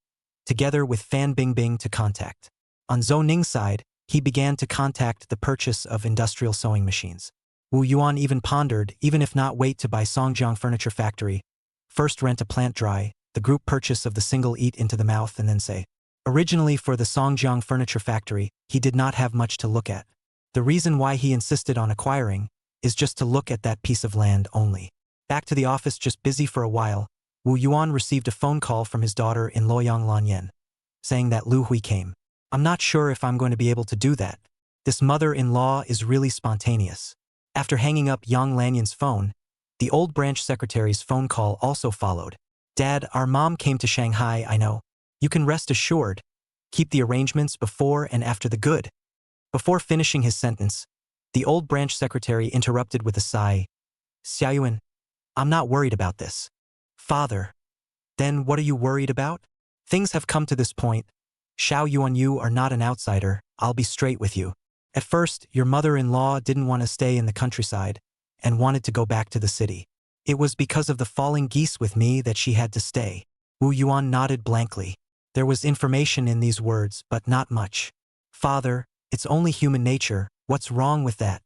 together with Fan Bingbing to contact. On Zhou Ning's side, he began to contact the purchase of industrial sewing machines. Wu Yuan even pondered, even if not wait to buy Songjiang Furniture Factory. First rent a plant dry, the group purchase of the single eat into the mouth and then say. Originally for the Songjiang Furniture Factory, he did not have much to look at. The reason why he insisted on acquiring is just to look at that piece of land only. Back to the office just busy for a while, Wu Yuan received a phone call from his daughter in Luoyang Lanyan, saying that Lu Hui came. I'm not sure if I'm going to be able to do that. This mother-in-law is really spontaneous. After hanging up Yang Lanyan's phone, the old branch secretary's phone call also followed. Dad, our mom came to Shanghai, I know. You can rest assured. Keep the arrangements before and after the good. Before finishing his sentence, the old branch secretary interrupted with a sigh. Xiaoyuan, I'm not worried about this. Father, then what are you worried about? Things have come to this point. Xiao Yuan, you are not an outsider, I'll be straight with you. At first, your mother-in-law didn't want to stay in the countryside and wanted to go back to the city. It was because of the falling geese with me that she had to stay. Wu Yuan nodded blankly. There was information in these words, but not much. Father, it's only human nature, what's wrong with that?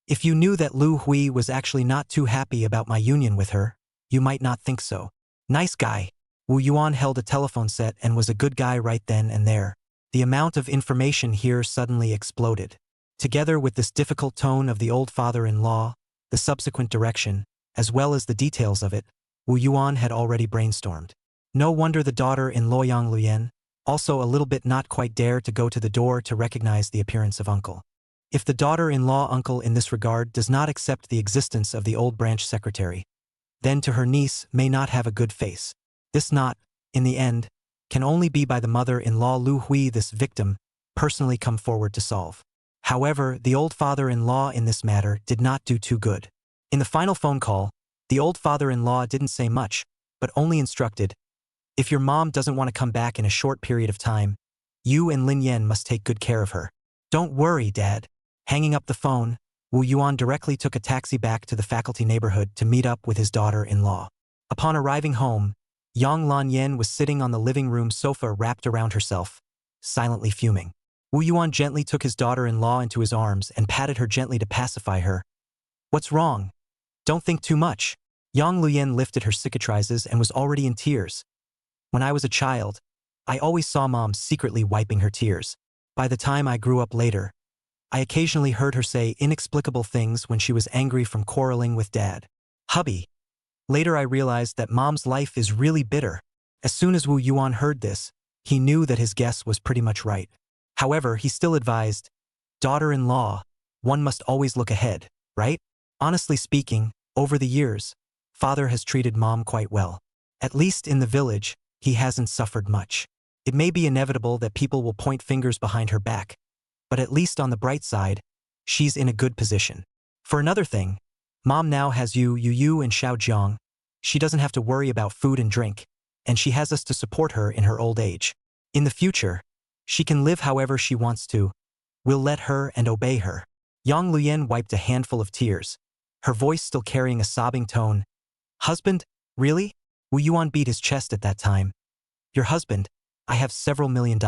If you knew that Lu Hui was actually not too happy about my union with her, you might not think so. Nice guy. Wu Yuan held a telephone set and was a good guy right then and there. The amount of information here suddenly exploded. Together with this difficult tone of the old father-in-law, the subsequent direction, as well as the details of it, Wu Yuan had already brainstormed. No wonder the daughter in Luoyang Luyen, also a little bit not quite dare to go to the door to recognize the appearance of uncle. If the daughter-in-law uncle in this regard does not accept the existence of the old branch secretary, then to her niece may not have a good face. This not, in the end, can only be by the mother-in-law Lu Hui this victim personally come forward to solve. However, the old father-in-law in this matter did not do too good. In the final phone call, the old father-in-law didn't say much, but only instructed, if your mom doesn't want to come back in a short period of time, you and Lin Yan must take good care of her. Don't worry, Dad. Hanging up the phone, Wu Yuan directly took a taxi back to the faculty neighborhood to meet up with his daughter-in-law. Upon arriving home, Yang Lan Yen was sitting on the living room sofa wrapped around herself, silently fuming. Wu Yuan gently took his daughter-in-law into his arms and patted her gently to pacify her. What's wrong? Don't think too much. Yang Luyen lifted her cicatrices and was already in tears. When I was a child, I always saw Mom secretly wiping her tears. By the time I grew up later, I occasionally heard her say inexplicable things when she was angry from quarreling with Dad. Hubby. Later I realized that Mom's life is really bitter. As soon as Wu Yuan heard this, he knew that his guess was pretty much right. However, he still advised, daughter-in-law, one must always look ahead, right? Honestly speaking, over the years, Father has treated Mom quite well. At least in the village, he hasn't suffered much. It may be inevitable that people will point fingers behind her back, but at least on the bright side, she's in a good position. For another thing, Mom now has you and Xiao Jiang. She doesn't have to worry about food and drink, and she has us to support her in her old age. In the future, she can live however she wants to. We'll let her and obey her. Yang Luyen wiped a handful of tears, her voice still carrying a sobbing tone. Husband? Really? Wu Yuan beat his chest at that time. Your husband? I have several $1 million.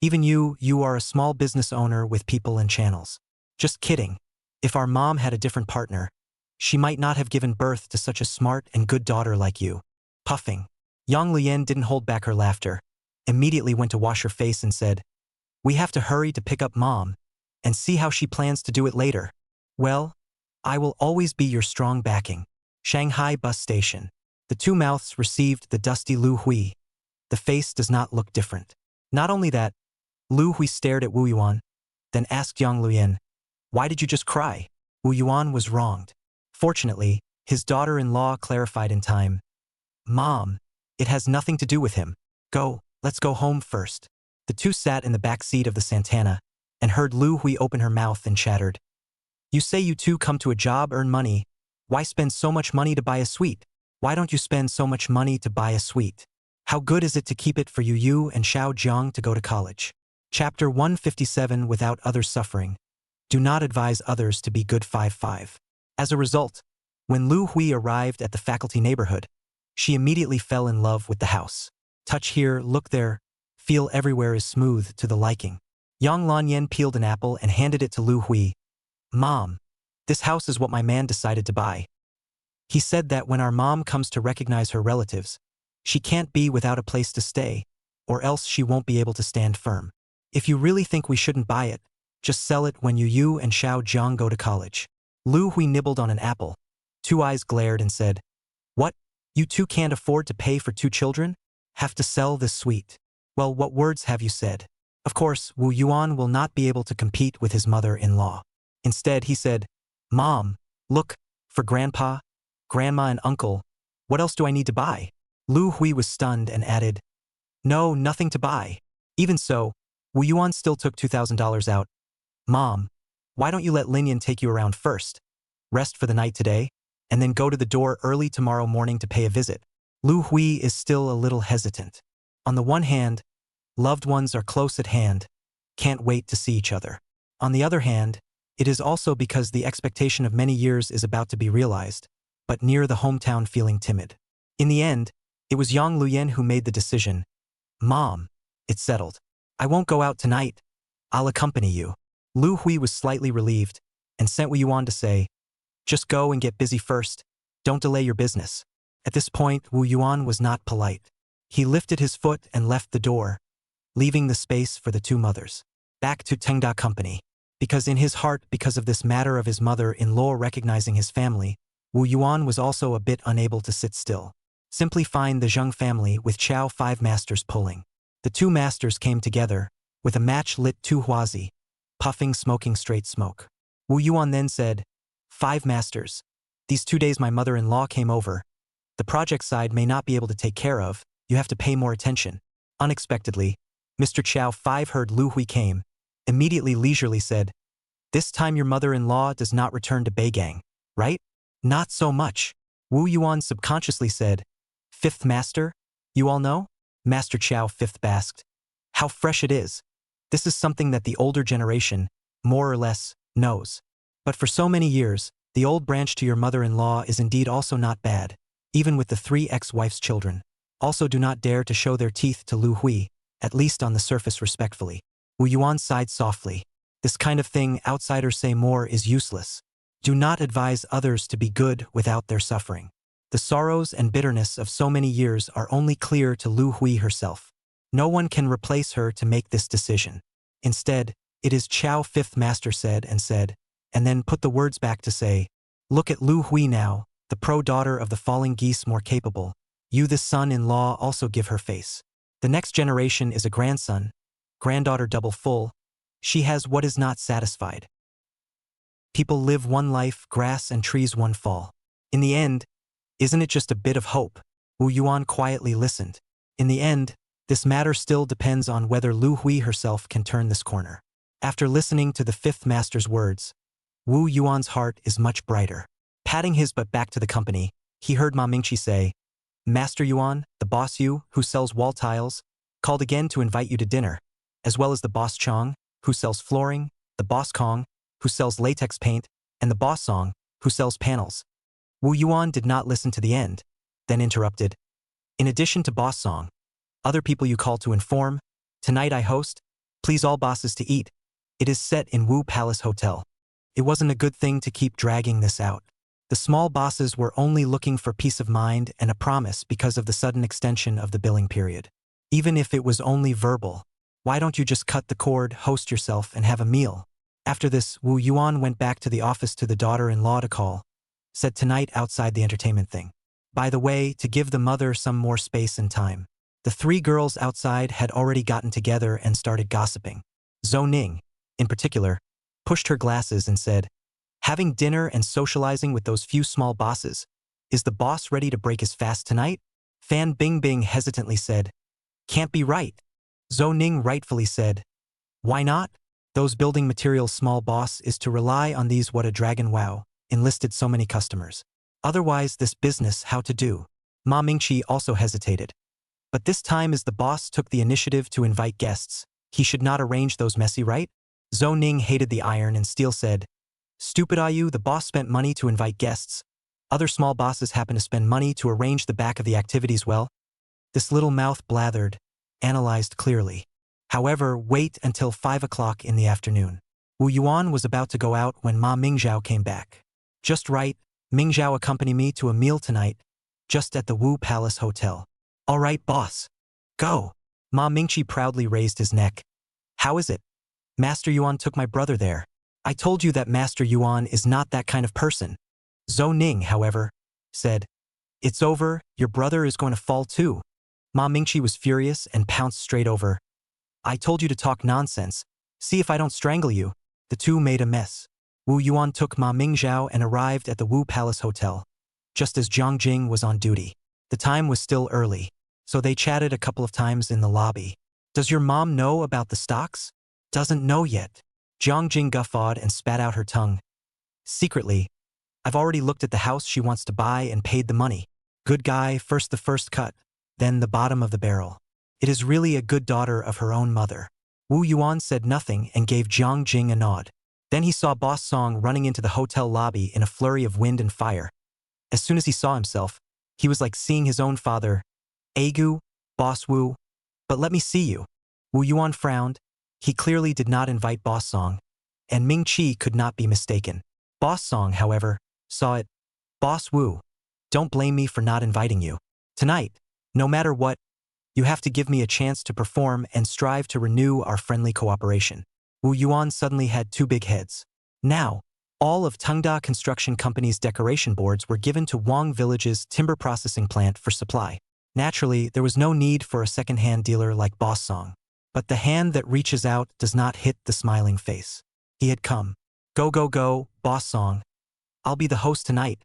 Even you are a small business owner with people and channels. Just kidding. If our mom had a different partner, she might not have given birth to such a smart and good daughter like you. Puffing. Yang Lian didn't hold back her laughter, immediately went to wash her face and said, we have to hurry to pick up Mom, and see how she plans to do it later. Well, I will always be your strong backing. Shanghai Bus Station. The two mouths received the dusty Lu Hui. The face does not look different. Not only that, Lu Hui stared at Wu Yuan, then asked Yang Luyen, why did you just cry? Wu Yuan was wronged. Fortunately, his daughter-in-law clarified in time. Mom, it has nothing to do with him. Let's go home first. The two sat in the back seat of the Santana and heard Lu Hui open her mouth and chattered. You say you two come to a job, earn money. Why spend so much money to buy a suite? Why don't you spend so much money to buy a suite? How good is it to keep it for you and Xiao Jiang to go to college? Chapter 157 Without Others Suffering. Do not advise others to be good 5-5. As a result, when Lu Hui arrived at the faculty neighborhood, she immediately fell in love with the house. Touch here, look there, feel everywhere is smooth to the liking. Yang Lanyan peeled an apple and handed it to Lu Hui. Mom, this house is what my man decided to buy. He said that when our mom comes to recognize her relatives, she can't be without a place to stay, or else she won't be able to stand firm. If you really think we shouldn't buy it, just sell it when you and Xiao Jiang go to college. Lu Hui nibbled on an apple. Two eyes glared and said, what? You two can't afford to pay for 2 children? Have to sell this suite? Well, what words have you said? Of course, Wu Yuan will not be able to compete with his mother-in-law. Instead, he said, Mom, look, for Grandpa, Grandma and Uncle, what else do I need to buy? Lu Hui was stunned and added, no, nothing to buy. Even so, Wu Yuan still took $2,000 out. Mom, why don't you let Lin Yan take you around first? Rest for the night today, and then go to the door early tomorrow morning to pay a visit. Lu Hui is still a little hesitant. On the one hand, loved ones are close at hand, can't wait to see each other. On the other hand, it is also because the expectation of many years is about to be realized, but near the hometown feeling timid. In the end, it was Yang Luyen who made the decision. Mom, it's settled. I won't go out tonight. I'll accompany you. Lu Hui was slightly relieved, and sent Wu Yuan to say, "Just go and get busy first. Don't delay your business." At this point, Wu Yuan was not polite. He lifted his foot and left the door, leaving the space for the two mothers. Back to Tengda Company. Because in his heart, because of this matter of his mother-in-law recognizing his family, Wu Yuan was also a bit unable to sit still. Simply find the Zheng family with Chao 5 masters pulling. The two masters came together, with a match lit tu huazi, puffing smoking straight smoke. Wu Yuan then said, "5 masters. These 2 days my mother-in-law came over. The project side may not be able to take care of, you have to pay more attention." Unexpectedly, Mr. Chao 5 heard Lu Hui came, immediately leisurely said, "This time your mother-in-law does not return to Beigang, right?" "Not so much." Wu Yuan subconsciously said, "5th master? You all know?" Master Chao 5th basked. "How fresh it is. This is something that the older generation, more or less, knows. But for so many years, the old branch to your mother-in-law is indeed also not bad, even with the 3 ex-wife's children. Also do not dare to show their teeth to Lu Hui, at least on the surface respectfully." Wu Yuan sighed softly. This kind of thing, outsiders say more, is useless. Do not advise others to be good without their suffering. The sorrows and bitterness of so many years are only clear to Lu Hui herself. No one can replace her to make this decision. Instead, it is Chao 5th master said, and then put the words back to say, "Look at Lu Hui now, the pro-daughter of the falling geese more capable. You the son-in-law also give her face. The next generation is a grandson, granddaughter double full. She has what is not satisfied. People live one life, grass and trees one fall. In the end, isn't it just a bit of hope?" Wu Yuan quietly listened. In the end, this matter still depends on whether Lu Hui herself can turn this corner. After listening to the 5th master's words, Wu Yuan's heart is much brighter. Patting his butt back to the company, he heard Ma Mingqi say, "Master Yuan, the boss Yu, who sells wall tiles, called again to invite you to dinner, as well as the boss Chong, who sells flooring, the boss Kong, who sells latex paint, and the boss Song, who sells panels." Wu Yuan did not listen to the end, then interrupted. "In addition to boss Song, other people you call to inform, tonight I host, please all bosses to eat. It is set in Wu Palace Hotel." It wasn't a good thing to keep dragging this out. The small bosses were only looking for peace of mind and a promise because of the sudden extension of the billing period. Even if it was only verbal, why don't you just cut the cord, host yourself, and have a meal? After this, Wu Yuan went back to the office to the daughter-in-law to call, said tonight outside the entertainment thing. By the way, to give the mother some more space and time. The 3 girls outside had already gotten together and started gossiping. Zhou Ning, in particular, pushed her glasses and said, "Having dinner and socializing with those few small bosses, is the boss ready to break his fast tonight?" Fan Bingbing hesitantly said, "Can't be right." Zhou Ning rightfully said, "Why not? Those building materials small boss is to rely on these what a dragon wow, enlisted so many customers. Otherwise this business how to do." Ma Mingqi also hesitated. "But this time as the boss took the initiative to invite guests, he should not arrange those messy right?" Zhou Ning hated the iron and steel said, "Stupid are you, the boss spent money to invite guests. Other small bosses happen to spend money to arrange the back of the activities well." This little mouth blathered, analyzed clearly. However, wait until 5 o'clock in the afternoon. Wu Yuan was about to go out when Ma Mingzhao came back. "Just right, Mingzhao accompany me to a meal tonight, just at the Wu Palace Hotel." "All right, boss. Go." Ma Mingqi proudly raised his neck. "How is it? Master Yuan took my brother there. I told you that Master Yuan is not that kind of person." Zhou Ning, however, said, "It's over, your brother is going to fall too." Ma Mingqi was furious and pounced straight over. "I told you to talk nonsense. See if I don't strangle you." The two made a mess. Wu Yuan took Ma Mingzhao and arrived at the Wu Palace Hotel, just as Zhang Jing was on duty. The time was still early, so they chatted a couple of times in the lobby. "Does your mom know about the stocks?" "Doesn't know yet." Zhang Jing guffawed and spat out her tongue. "Secretly, I've already looked at the house she wants to buy and paid the money. Good guy, first the first cut, then the bottom of the barrel. It is really a good daughter of her own mother." Wu Yuan said nothing and gave Zhang Jing a nod. Then he saw Boss Song running into the hotel lobby in a flurry of wind and fire. As soon as he saw himself, he was like seeing his own father. "Agu, Boss Wu, but let me see you." Wu Yuan frowned. He clearly did not invite Boss Song, and Ming Chi could not be mistaken. Boss Song, however, saw it. Boss Wu, don't blame me for not inviting you. Tonight, no matter what, you have to give me a chance to perform and strive to renew our friendly cooperation. Wu Yuan suddenly had two big heads. Now, all of Tengda Construction Company's decoration boards were given to Wang Village's timber processing plant for supply. Naturally, there was no need for a second-hand dealer like Boss Song. But the hand that reaches out does not hit the smiling face. He had come. Go, go, go, Boss Song. I'll be the host tonight.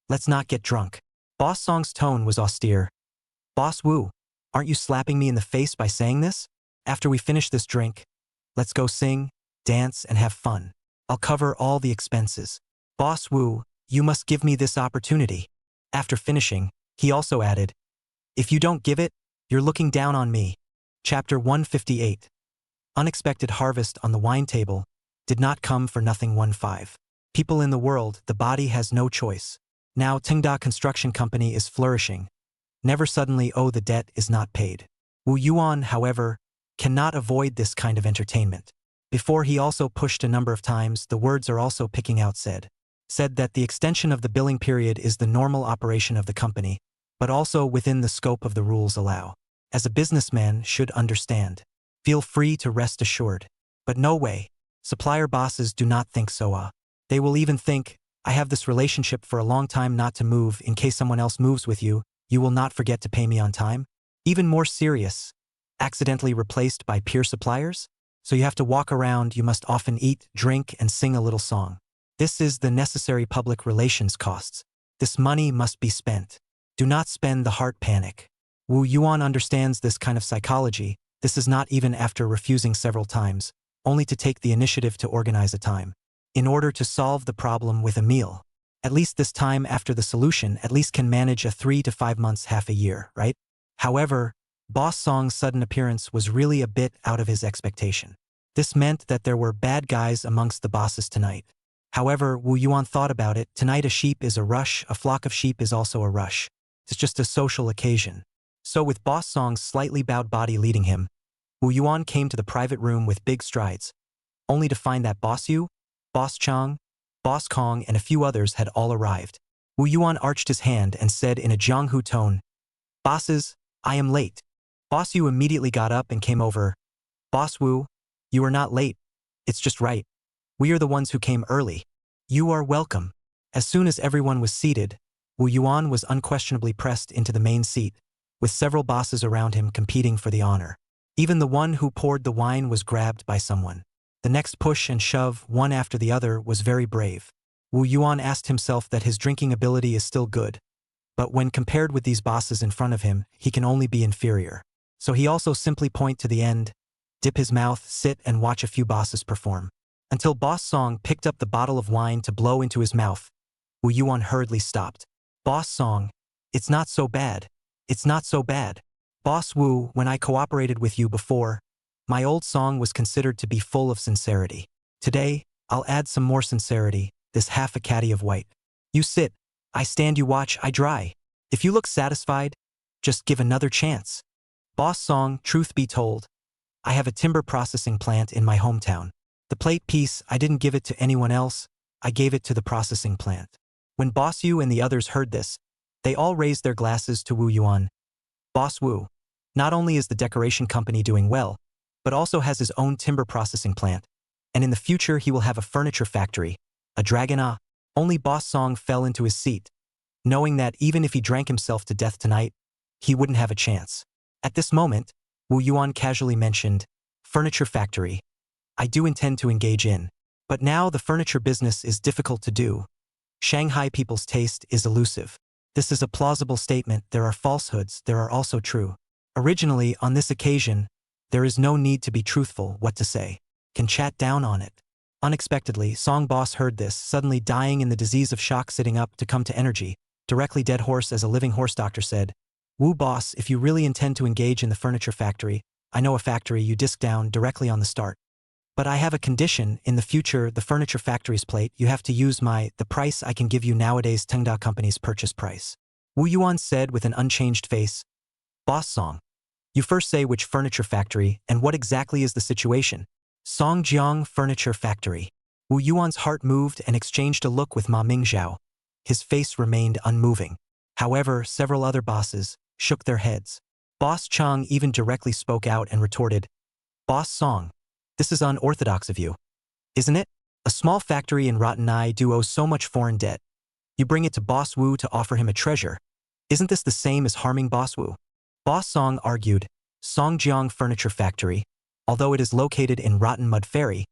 Let's not get drunk. Boss Song's tone was austere. Boss Wu, aren't you slapping me in the face by saying this? After we finish this drink, let's go sing, dance, and have fun. I'll cover all the expenses. Boss Wu, you must give me this opportunity. After finishing, he also added, if you don't give it, you're looking down on me. Chapter 158. Unexpected harvest on the wine table did not come for nothing. 15. People in the world, the body has no choice. Now Tengda Construction Company is flourishing. Never suddenly the debt is not paid. Wu Yuan, however, cannot avoid this kind of entertainment. Before he also pushed a number of times, the words are also picking out said that the extension of the billing period is the normal operation of the company, but also within the scope of the rules allow. As a businessman should understand. Feel free to rest assured. But no way. Supplier bosses do not think so. They will even think, I have this relationship for a long time not to move. In case someone else moves with you, you will not forget to pay me on time. Even more serious. Accidentally replaced by peer suppliers? So you have to walk around, you must often eat, drink, and sing a little song. This is the necessary public relations costs. This money must be spent. Do not spend the heart panic. Wu Yuan understands this kind of psychology. This is not even after refusing several times, only to take the initiative to organize a time. In order to solve the problem with a meal. At least this time after the solution at least can manage a 3 to 5 months, half a year, right? However, Boss Song's sudden appearance was really a bit out of his expectation. This meant that there were bad guys amongst the bosses tonight. However, Wu Yuan thought about it. Tonight a sheep is a rush, a flock of sheep is also a rush. It's just a social occasion. So with Boss Song's slightly bowed body leading him, Wu Yuan came to the private room with big strides, only to find that Boss Yu, Boss Chang, Boss Kong, and a few others had all arrived. Wu Yuan arched his hand and said in a Jianghu tone, Bosses, I am late. Boss Yu immediately got up and came over. Boss Wu, you are not late. It's just right. We are the ones who came early. You are welcome. As soon as everyone was seated, Wu Yuan was unquestionably pressed into the main seat, with several bosses around him competing for the honor. Even the one who poured the wine was grabbed by someone. The next push and shove, one after the other, was very brave. Wu Yuan asked himself that his drinking ability is still good, but when compared with these bosses in front of him, he can only be inferior. So he also simply point to the end, dip his mouth, sit and watch a few bosses perform. Until Boss Song picked up the bottle of wine to blow into his mouth, Wu Yuan hurriedly stopped. Boss Song, it's not so bad. It's not so bad. Boss Wu, when I cooperated with you before, my old song was considered to be full of sincerity. Today, I'll add some more sincerity, this half a caddy of white. You sit, I stand, you watch, I dry. If you look satisfied, just give another chance. Boss Song, truth be told, I have a timber processing plant in my hometown. The plate piece, I didn't give it to anyone else, I gave it to the processing plant. When Boss Yu and the others heard this, they all raised their glasses to Wu Yuan. Boss Wu, not only is the decoration company doing well, but also has his own timber processing plant, and in the future he will have a furniture factory, a dragon. Only Boss Song fell into his seat, knowing that even if he drank himself to death tonight, he wouldn't have a chance. At this moment, Wu Yuan casually mentioned, furniture factory. I do intend to engage in, but now the furniture business is difficult to do. Shanghai people's taste is elusive. This is a plausible statement. There are falsehoods, there are also true. Originally, on this occasion, there is no need to be truthful. What to say? Can chat down on it. Unexpectedly, Song Boss heard this, suddenly dying in the disease of shock, sitting up to come to energy, directly dead horse as a living horse. Doctor said, Wu Boss, if you really intend to engage in the furniture factory, I know a factory you disc down directly on the start. But I have a condition, in the future, the furniture factory's plate, you have to use the price I can give you nowadays Tengda Company's purchase price. Wu Yuan said with an unchanged face, Boss Song, you first say which furniture factory and what exactly is the situation. Songjiang Furniture Factory. Wu Yuan's heart moved and exchanged a look with Ma Mingzhao. His face remained unmoving. However, several other bosses shook their heads. Boss Chang even directly spoke out and retorted, "Boss Song, this is unorthodox of you, isn't it? A small factory in Rotten Eye do owe so much foreign debt. You bring it to Boss Wu to offer him a treasure. Isn't this the same as harming Boss Wu?" Boss Song argued, Songjiang Furniture Factory, although it is located in Rotten Mud Ferry,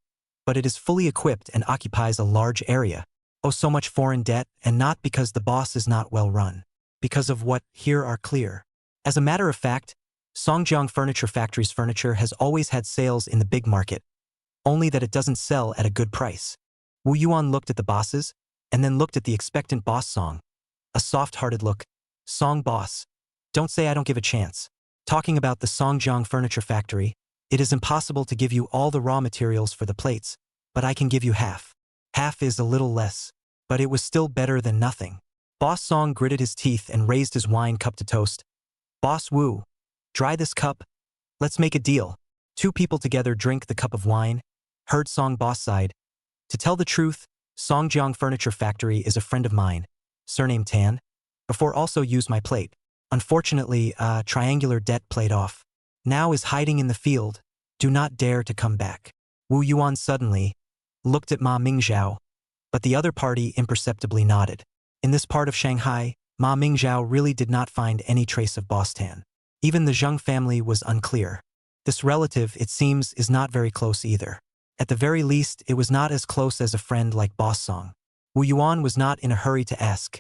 but it is fully equipped and occupies a large area, owe so much foreign debt, and not because the boss is not well run. Because of what here are clear. As a matter of fact, Songjiang Furniture Factory's furniture has always had sales in the big market, only that it doesn't sell at a good price. Wu Yuan looked at the bosses, and then looked at the expectant Boss Song. A soft-hearted look. Song boss. Don't say I don't give a chance. Talking about the Songjiang Furniture Factory, it is impossible to give you all the raw materials for the plates, but I can give you half. Half is a little less, but it was still better than nothing. Boss Song gritted his teeth and raised his wine cup to toast. Boss Wu, dry this cup. Let's make a deal. Two people together drink the cup of wine. Heard Song boss sighed. To tell the truth, Songjiang Furniture Factory is a friend of mine, surname Tan. Before also used my plate. Unfortunately, a triangular debt played off. Now is hiding in the field. Do not dare to come back. Wu Yuan suddenly looked at Ma Mingzhao, but the other party imperceptibly nodded. In this part of Shanghai, Ma Mingzhao really did not find any trace of Boss Tan. Even the Zheng family was unclear. This relative, it seems, is not very close either. At the very least, it was not as close as a friend like Boss Song. Wu Yuan was not in a hurry to ask.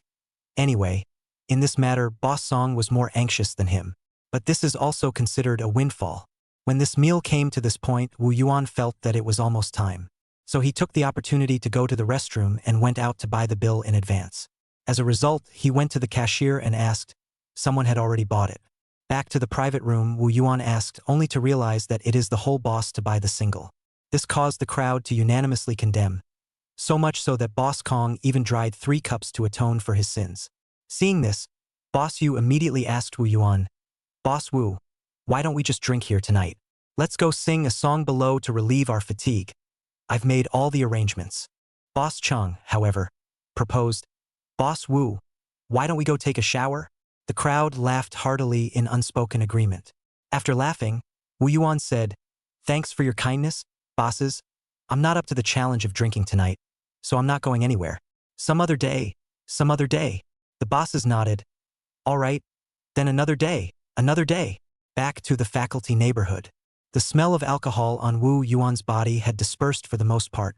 Anyway, in this matter, Boss Song was more anxious than him. But this is also considered a windfall. When this meal came to this point, Wu Yuan felt that it was almost time. So he took the opportunity to go to the restroom and went out to buy the bill in advance. As a result, he went to the cashier and asked. Someone had already bought it. Back to the private room, Wu Yuan asked, only to realize that it is the whole boss to buy the single. This caused the crowd to unanimously condemn. So much so that Boss Kong even dried 3 cups to atone for his sins. Seeing this, Boss Yu immediately asked Wu Yuan, Boss Wu, why don't we just drink here tonight? Let's go sing a song below to relieve our fatigue. I've made all the arrangements. Boss Chung, however, proposed, Boss Wu, why don't we go take a shower? The crowd laughed heartily in unspoken agreement. After laughing, Wu Yuan said, thanks for your kindness, bosses. I'm not up to the challenge of drinking tonight, so I'm not going anywhere. Some other day, some other day. The bosses nodded. All right, then another day, another day. Back to the faculty neighborhood. The smell of alcohol on Wu Yuan's body had dispersed for the most part,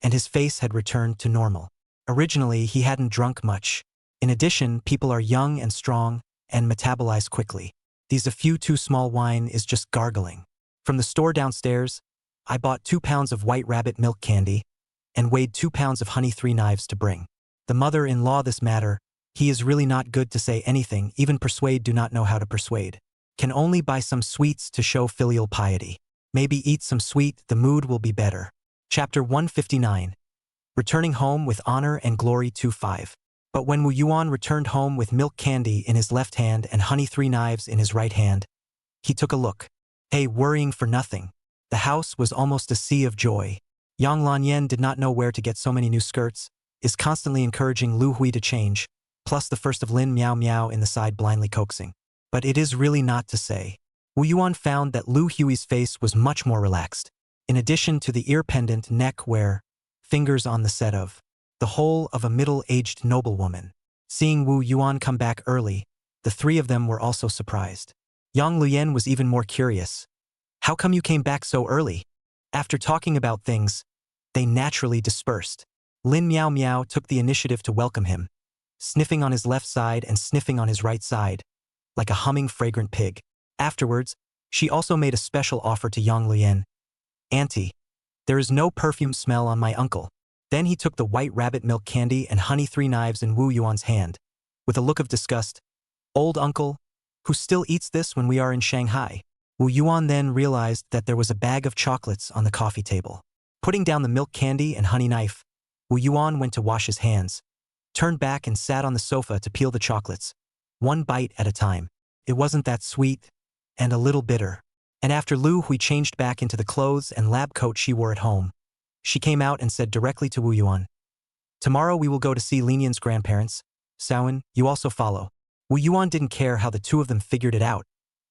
and his face had returned to normal. Originally, he hadn't drunk much. In addition, people are young and strong, and metabolize quickly. These a few too small wine is just gargling. From the store downstairs, I bought 2 pounds of white rabbit milk candy, and weighed 2 pounds of honey 3 knives to bring. The mother-in-law this matter, he is really not good to say anything, even persuade do not know how to persuade. Can only buy some sweets to show filial piety. Maybe eat some sweet, the mood will be better. Chapter 159. Returning home with honor and glory 2-5. But when Wu Yuan returned home with milk candy in his left hand and honey 3 knives in his right hand, he took a look. Hey, worrying for nothing. The house was almost a sea of joy. Yang Lanyan did not know where to get so many new skirts, is constantly encouraging Lu Hui to change, plus the first of Lin Miao Miao in the side blindly coaxing. But it is really not to say. Wu Yuan found that Lu Hui's face was much more relaxed. In addition to the ear pendant neck wear, fingers on the set of, the whole of a middle-aged noblewoman. Seeing Wu Yuan come back early, the 3 of them were also surprised. Yang Luyen was even more curious. How come you came back so early? After talking about things, they naturally dispersed. Lin Miao Miao took the initiative to welcome him, sniffing on his left side and sniffing on his right side, like a humming fragrant pig. Afterwards, she also made a special offer to Yang Luyen. Auntie, there is no perfume smell on my uncle. Then he took the white rabbit milk candy and honey 3 knives in Wu Yuan's hand, with a look of disgust. Old uncle, who still eats this when we are in Shanghai? Wu Yuan then realized that there was a bag of chocolates on the coffee table. Putting down the milk candy and honey knife, Wu Yuan went to wash his hands, turned back and sat on the sofa to peel the chocolates, 1 bite at a time. It wasn't that sweet, and a little bitter. And after Lu Hui changed back into the clothes and lab coat she wore at home, she came out and said directly to Wu Yuan, "Tomorrow we will go to see Linian's grandparents. Sawen, you also follow." Wu Yuan didn't care how the two of them figured it out,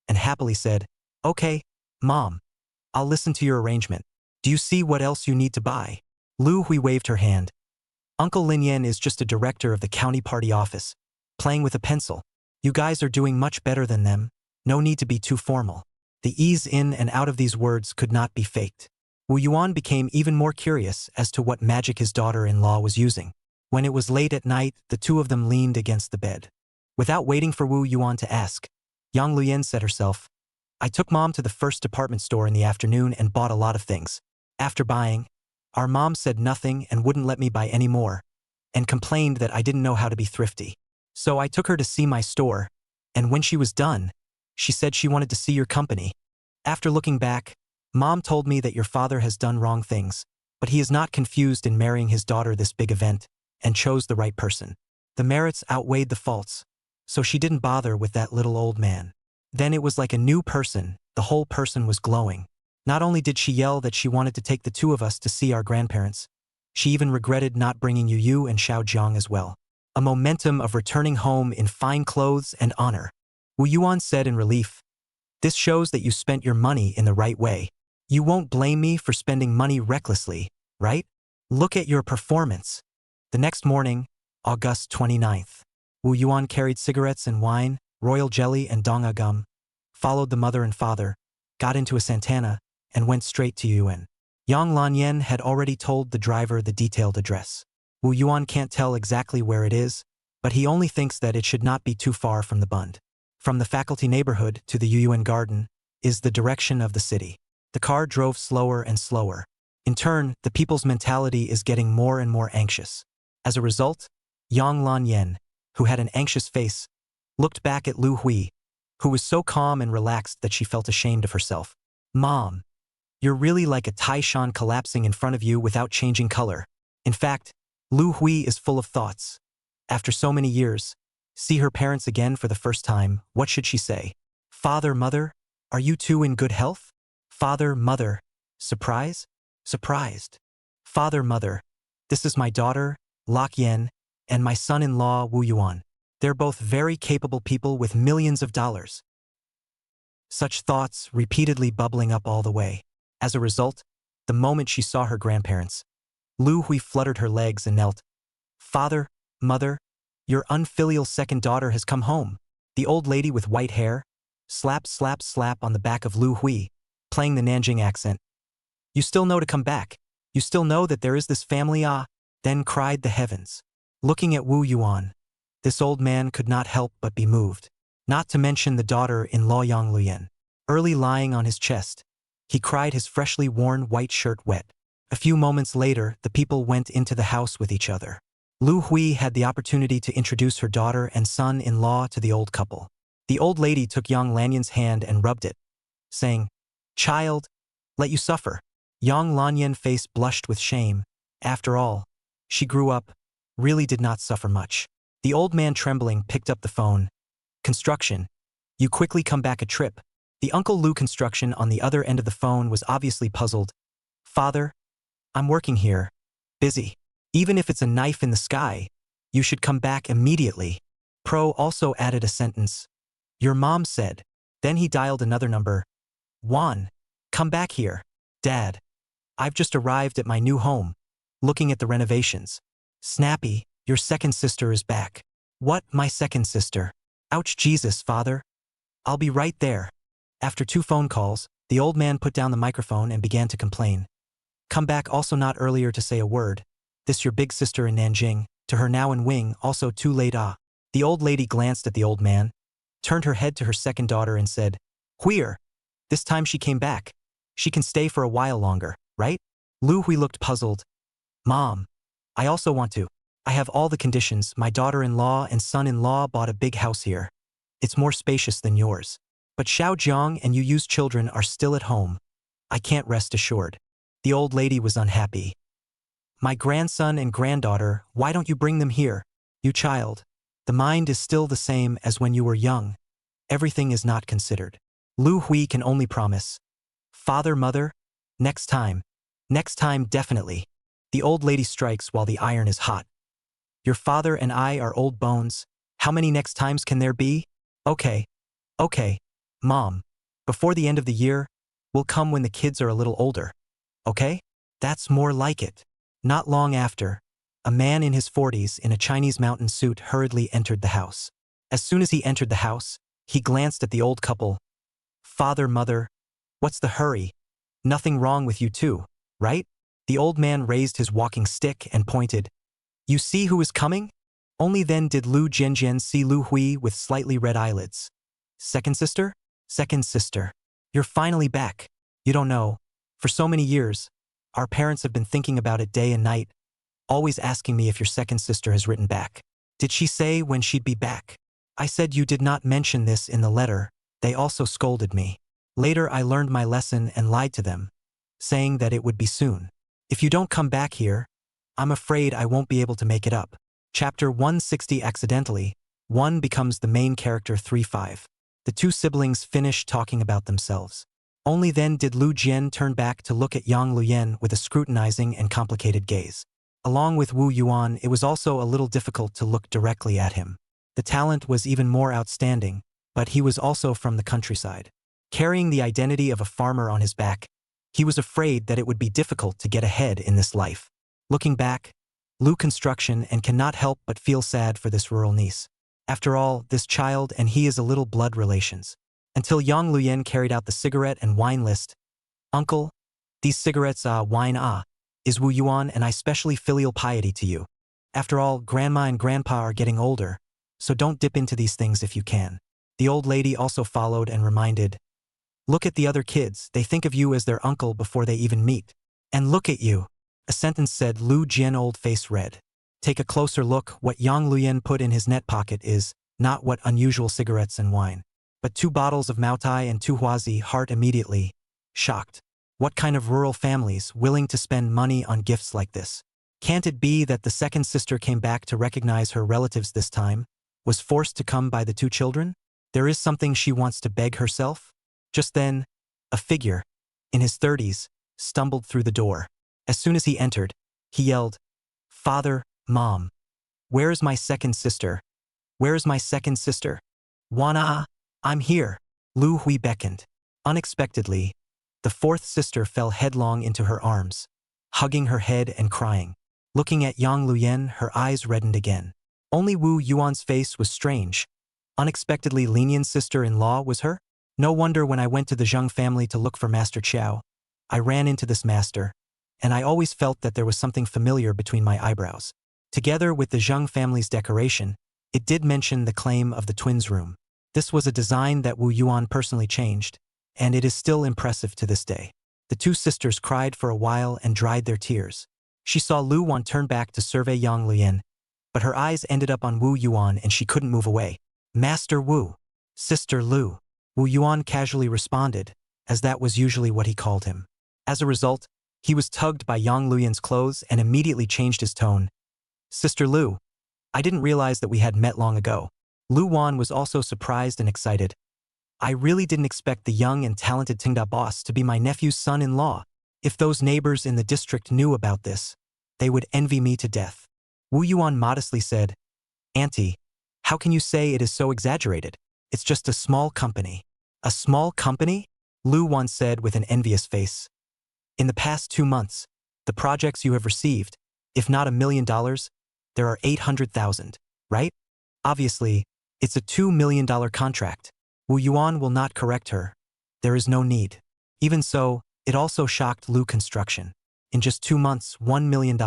and happily said, "Okay, Mom. I'll listen to your arrangement. Do you see what else you need to buy?" Lu Hui waved her hand. "Uncle Linian is just a director of the county party office, playing with a pencil. You guys are doing much better than them. No need to be too formal." The ease in and out of these words could not be faked. Wu Yuan became even more curious as to what magic his daughter-in-law was using. When it was late at night, the two of them leaned against the bed. Without waiting for Wu Yuan to ask, Yang Luyan said herself, "I took Mom to the first department store in the afternoon and bought a lot of things. After buying, our mom said nothing and wouldn't let me buy any more, and complained that I didn't know how to be thrifty. So I took her to see my store, and when she was done, she said she wanted to see your company. After looking back, Mom told me that your father has done wrong things, but he is not confused in marrying his daughter this big event, and chose the right person. The merits outweighed the faults, so she didn't bother with that little old man." Then it was like a new person. The whole person was glowing. Not only did she yell that she wanted to take the two of us to see our grandparents, she even regretted not bringing Yu and Xiao Jiang as well. A momentum of returning home in fine clothes and honor. Wu Yuan said in relief, "This shows that you spent your money in the right way. You won't blame me for spending money recklessly, right? Look at your performance." The next morning, August 29th, Wu Yuan carried cigarettes and wine, royal jelly and donga gum, followed the mother and father, got into a Santana, and went straight to Yuan. Yang Lanyan had already told the driver the detailed address. Wu Yuan can't tell exactly where it is, but he only thinks that it should not be too far from the Bund. From the faculty neighborhood to the Yuan garden is the direction of the city. The car drove slower and slower. In turn, the people's mentality is getting more and more anxious. As a result, Yang Lanyan, who had an anxious face, looked back at Lu Hui, who was so calm and relaxed that she felt ashamed of herself. "Mom, you're really like a Taishan collapsing in front of you without changing color." In fact, Lu Hui is full of thoughts. After so many years, see her parents again for the first time, what should she say? "Father, mother, are you two in good health?" Father, mother, surprise? Surprised. Father, mother, this is my daughter, Lok Yen, and my son-in-law, Wu Yuan. They're both very capable people with millions of dollars. Such thoughts repeatedly bubbling up all the way. As a result, the moment she saw her grandparents, Lu Hui fluttered her legs and knelt. "Father, mother, your unfilial second daughter has come home." The old lady with white hair, slap, slap, slap on the back of Lu Hui, playing the Nanjing accent. "You still know to come back. You still know that there is this family, ah?" Then cried the heavens. Looking at Wu Yuan, this old man could not help but be moved. Not to mention the daughter-in-law Yang Luyan. Early lying on his chest, he cried his freshly worn white shirt wet. A few moments later, the people went into the house with each other. Lu Hui had the opportunity to introduce her daughter and son-in-law to the old couple. The old lady took Yang Lanyan's hand and rubbed it, saying, "Child, let you suffer." Yang Lanyan face blushed with shame. After all, she grew up, really did not suffer much. The old man trembling picked up the phone. "Construction. You quickly come back a trip." The Uncle Lu construction on the other end of the phone was obviously puzzled. "Father, I'm working here. Busy. Even if it's a knife in the sky, you should come back immediately." Pro also added a sentence. "Your mom said." Then he dialed another number. "Juan, come back here." "Dad, I've just arrived at my new home, looking at the renovations." "Snappy, your second sister is back." "What, my second sister?" "Ouch, Jesus, father. I'll be right there." After 2 phone calls, the old man put down the microphone and began to complain. "Come back also not earlier to say a word. This your big sister in Nanjing, to her now in Wing, also too late ah." The old lady glanced at the old man, turned her head to her second daughter and said, "Huir, this time she came back. She can stay for a while longer, right?" Lu Hui looked puzzled. "Mom, I also want to. I have all the conditions. My daughter-in-law and son-in-law bought a big house here. It's more spacious than yours. But Xiao Jiang and Yu's children are still at home. I can't rest assured." The old lady was unhappy. "My grandson and granddaughter, why don't you bring them here? You child, the mind is still the same as when you were young. Everything is not considered." Lu Hui can only promise. "Father, mother, next time. Next time, definitely. The old lady strikes while the iron is hot. Your father and I are old bones. How many next times can there be? Okay. Okay. Mom. Before the end of the year, we'll come when the kids are a little older. Okay? That's more like it. Not long after, a man in his 40s in a Chinese mountain suit hurriedly entered the house. As soon as he entered the house, he glanced at the old couple. Father, mother, what's the hurry? Nothing wrong with you too, right? The old man raised his walking stick and pointed. You see who is coming? Only then did Lu Jianjian see Lu Hui with slightly red eyelids. Second sister? Second sister. You're finally back. You don't know. For so many years, our parents have been thinking about it day and night, always asking me if your second sister has written back. Did she say when she'd be back? I said you did not mention this in the letter. They also scolded me. Later I learned my lesson and lied to them, saying that it would be soon. If you don't come back here, I'm afraid I won't be able to make it up. Chapter 160 Accidentally, 1 becomes the main character 3-5. The two siblings finished talking about themselves. Only then did Lu Jian turn back to look at Yang Luyen with a scrutinizing and complicated gaze. Along with Wu Yuan, it was also a little difficult to look directly at him. The talent was even more outstanding, but he was also from the countryside. Carrying the identity of a farmer on his back, he was afraid that it would be difficult to get ahead in this life. Looking back, Lu construction and cannot help but feel sad for this rural niece. After all, this child and he is a little blood relations. Until Yang Luyen carried out the cigarette and wine list. Uncle, these cigarettes wine is Wu Yuan and I specially filial piety to you. After all, grandma and grandpa are getting older, so don't dip into these things if you can. The old lady also followed and reminded, look at the other kids, they think of you as their uncle before they even meet. And look at you. A sentence said Lu Jian old face red. Take a closer look, what Yang Luyen put in his net pocket is not what unusual cigarettes and wine, but 2 bottles of Maotai and 2 Huazi. Heart immediately shocked. What kind of rural families willing to spend money on gifts like this? Can't it be that the second sister came back to recognize her relatives this time, was forced to come by the 2 children? There is something she wants to beg herself? Just then, a figure, in his 30s, stumbled through the door. As soon as he entered, he yelled, Father, Mom, where is my second sister? Where is my second sister? Wana, I'm here. Lu Hui beckoned. Unexpectedly, the 4th sister fell headlong into her arms, hugging her head and crying. Looking at Yang Luyen, her eyes reddened again. Only Wu Yuan's face was strange. Unexpectedly lenient sister-in-law was her? No wonder when I went to the Zheng family to look for Master Qiao, I ran into this master, and I always felt that there was something familiar between my eyebrows. Together with the Zheng family's decoration, it did mention the claim of the twins' room. This was a design that Wu Yuan personally changed, and it is still impressive to this day. The 2 sisters cried for a while and dried their tears. She saw Lu Wan turn back to survey Yang Luyen, but her eyes ended up on Wu Yuan and she couldn't move away. Master Wu. Sister Lu. Wu Yuan casually responded, as that was usually what he called him. As a result, he was tugged by Yang Luyen's clothes and immediately changed his tone. Sister Lu, I didn't realize that we had met long ago. Lu Wan was also surprised and excited. I really didn't expect the young and talented Tingda boss to be my nephew's son-in-law. If those neighbors in the district knew about this, they would envy me to death. Wu Yuan modestly said, Auntie, how can you say it is so exaggerated? It's just a small company. A small company? Lu Wan said with an envious face. In the past 2 months, the projects you have received, if not $1 million, there are 800,000, right? Obviously, it's a $2 million contract. Wu Yuan will not correct her. There is no need. Even so, it also shocked Lu Construction. In just 2 months, $1 million?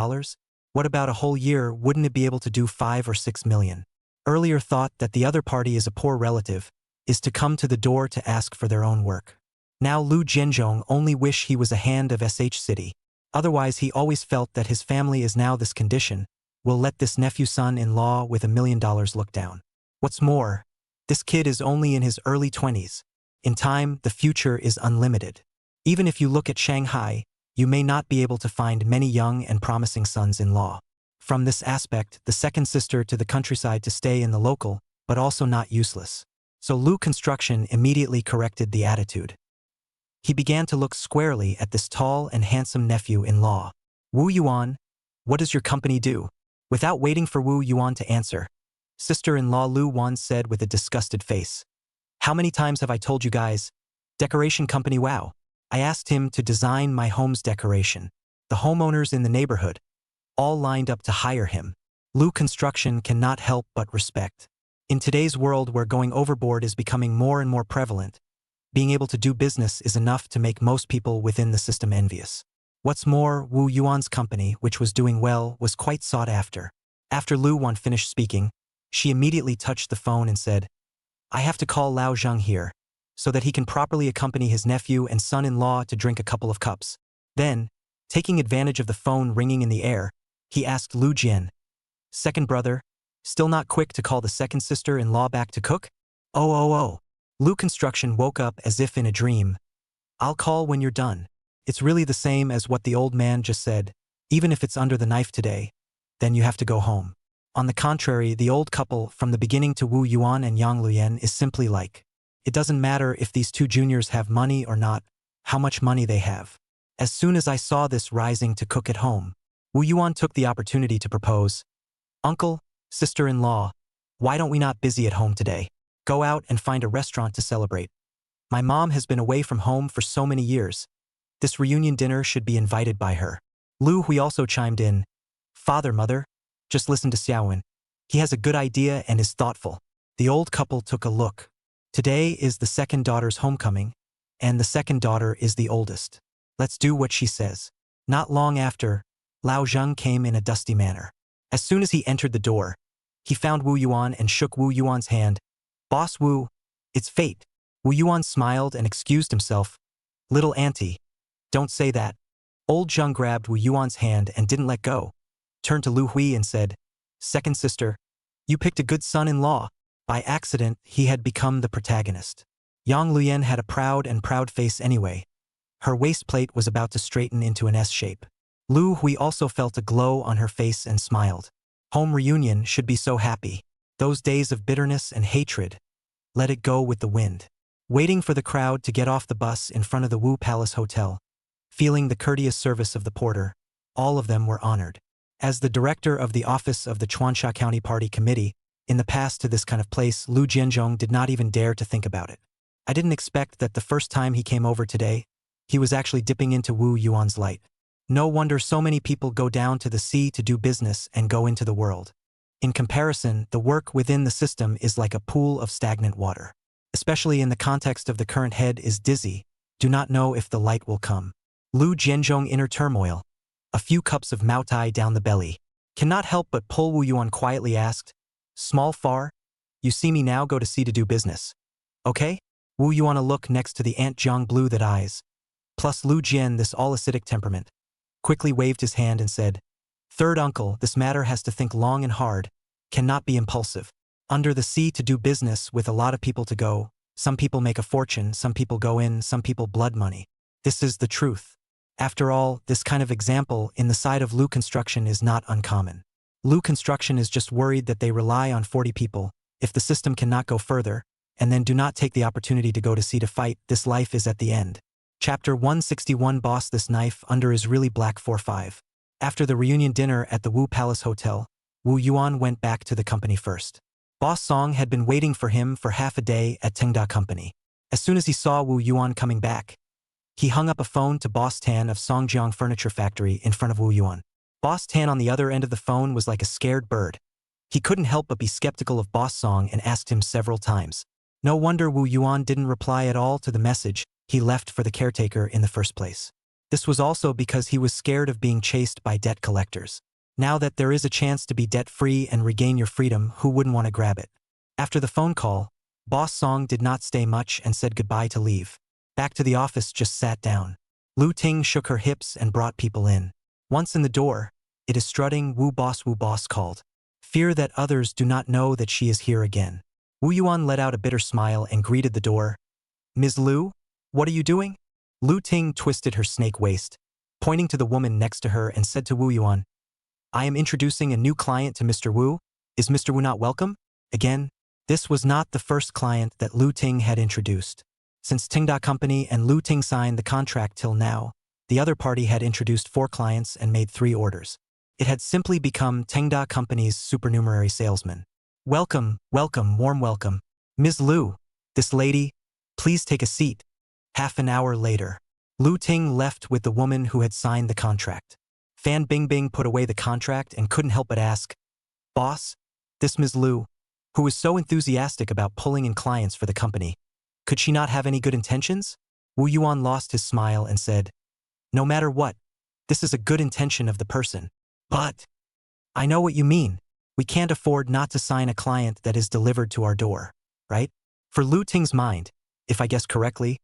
What about a whole year? Wouldn't it be able to do 5 or 6 million? Earlier thought that the other party is a poor relative, is to come to the door to ask for their own work. Now Lu Jianzhong only wish he was a hand of SH City. Otherwise he always felt that his family is now this condition, will let this nephew son-in-law with $1 million look down. What's more, this kid is only in his early 20s. In time, the future is unlimited. Even if you look at Shanghai, you may not be able to find many young and promising sons-in-law. From this aspect, the second sister to the countryside to stay in the local, but also not useless. So Lu Construction immediately corrected the attitude. He began to look squarely at this tall and handsome nephew-in-law. Wu Yuan, what does your company do? Without waiting for Wu Yuan to answer, sister-in-law Lu Wan said with a disgusted face. How many times have I told you guys? Decoration company Wow. I asked him to design my home's decoration. The homeowners in the neighborhood all lined up to hire him. Lu Construction cannot help but respect. In today's world where going overboard is becoming more and more prevalent, being able to do business is enough to make most people within the system envious. What's more, Wu Yuan's company, which was doing well, was quite sought after. After Lu Wan finished speaking, she immediately touched the phone and said, I have to call Lao Zheng here, so that he can properly accompany his nephew and son-in-law to drink a couple of cups. Then, taking advantage of the phone ringing in the air, he asked Lu Jian, second brother, still not quick to call the second sister-in-law back to cook? Oh. Lu Construction woke up as if in a dream. I'll call when you're done. It's really the same as what the old man just said. Even if it's under the knife today, then you have to go home. On the contrary, the old couple from the beginning to Wu Yuan and Yang Luyan is simply like, it doesn't matter if these two juniors have money or not, how much money they have. As soon as I saw this rising to cook at home, Wu Yuan took the opportunity to propose, Uncle, sister-in-law, why don't we not busy at home today? Go out and find a restaurant to celebrate. My mom has been away from home for so many years. This reunion dinner should be invited by her. Lu Hui also chimed in, Father, mother, just listen to Xiaowen. He has a good idea and is thoughtful. The old couple took a look. Today is the second daughter's homecoming, and the second daughter is the oldest. Let's do what she says. Not long after, Lao Zheng came in a dusty manner. As soon as he entered the door, he found Wu Yuan and shook Wu Yuan's hand. Boss Wu, it's fate. Wu Yuan smiled and excused himself. Little auntie, don't say that. Old Zheng grabbed Wu Yuan's hand and didn't let go. Turned to Lu Hui and said, Second sister, you picked a good son-in-law. By accident, he had become the protagonist. Yang Luyan had a proud face anyway. Her waist plate was about to straighten into an S shape. Lu Hui also felt a glow on her face and smiled. Home reunion should be so happy. Those days of bitterness and hatred, let it go with the wind. Waiting for the crowd to get off the bus in front of the Wu Palace Hotel, feeling the courteous service of the porter, all of them were honored. As the director of the office of the Chuansha County Party Committee, in the past to this kind of place, Lu Jianzhong did not even dare to think about it. I didn't expect that the first time he came over today, he was actually dipping into Wu Yuan's light. No wonder so many people go down to the sea to do business and go into the world. In comparison, the work within the system is like a pool of stagnant water. Especially in the context of the current head is dizzy, do not know if the light will come. Lu Jianzhong inner turmoil. A few cups of Maotai down the belly. Cannot help but pull Wu Yuan quietly asked, Small far? You see me now go to sea to do business. Okay? Wu Yuan a look next to the Aunt Jiang blue that eyes. Plus Lu Jian this all acidic temperament. Quickly waved his hand and said, Third uncle, this matter has to think long and hard, cannot be impulsive. Under the sea to do business with a lot of people to go, some people make a fortune, some people go in, some people blood money. This is the truth. After all, this kind of example in the side of Lu Construction is not uncommon. Lu Construction is just worried that they rely on 40 people, if the system cannot go further, and then do not take the opportunity to go to sea to fight, this life is at the end. Chapter 161 Boss This knife under is really black 4-5. After the reunion dinner at the Wu Palace Hotel, Wu Yuan went back to the company first. Boss Song had been waiting for him for half a day at Tengda Company. As soon as he saw Wu Yuan coming back, he hung up a phone to Boss Tan of Songjiang Furniture Factory in front of Wu Yuan. Boss Tan on the other end of the phone was like a scared bird. He couldn't help but be skeptical of Boss Song and asked him several times. No wonder Wu Yuan didn't reply at all to the message he left for the caretaker in the first place. This was also because he was scared of being chased by debt collectors. Now that there is a chance to be debt-free and regain your freedom, who wouldn't want to grab it? After the phone call, Boss Song did not stay much and said goodbye to leave. Back to the office, just sat down. Lu Ting shook her hips and brought people in. Once in the door, it is strutting Wu Boss called. Fear that others do not know that she is here again. Wu Yuan let out a bitter smile and greeted the door. Ms. Lu, what are you doing? Lu Ting twisted her snake waist, pointing to the woman next to her and said to Wu Yuan, I am introducing a new client to Mr. Wu. Is Mr. Wu not welcome? Again, this was not the first client that Lu Ting had introduced. Since Tingda Company and Lu Ting signed the contract till now, the other party had introduced 4 clients and made 3 orders. It had simply become Tingda Company's supernumerary salesman. Welcome, welcome, warm welcome. Ms. Lu, this lady, please take a seat. Half an hour later, Lu Ting left with the woman who had signed the contract. Fan Bingbing put away the contract and couldn't help but ask, "Boss, this Ms. Lu, who was so enthusiastic about pulling in clients for the company, could she not have any good intentions?" Wu Yuan lost his smile and said, "No matter what, this is a good intention of the person. But I know what you mean. We can't afford not to sign a client that is delivered to our door, right?" For Lu Ting's mind, if I guess correctly,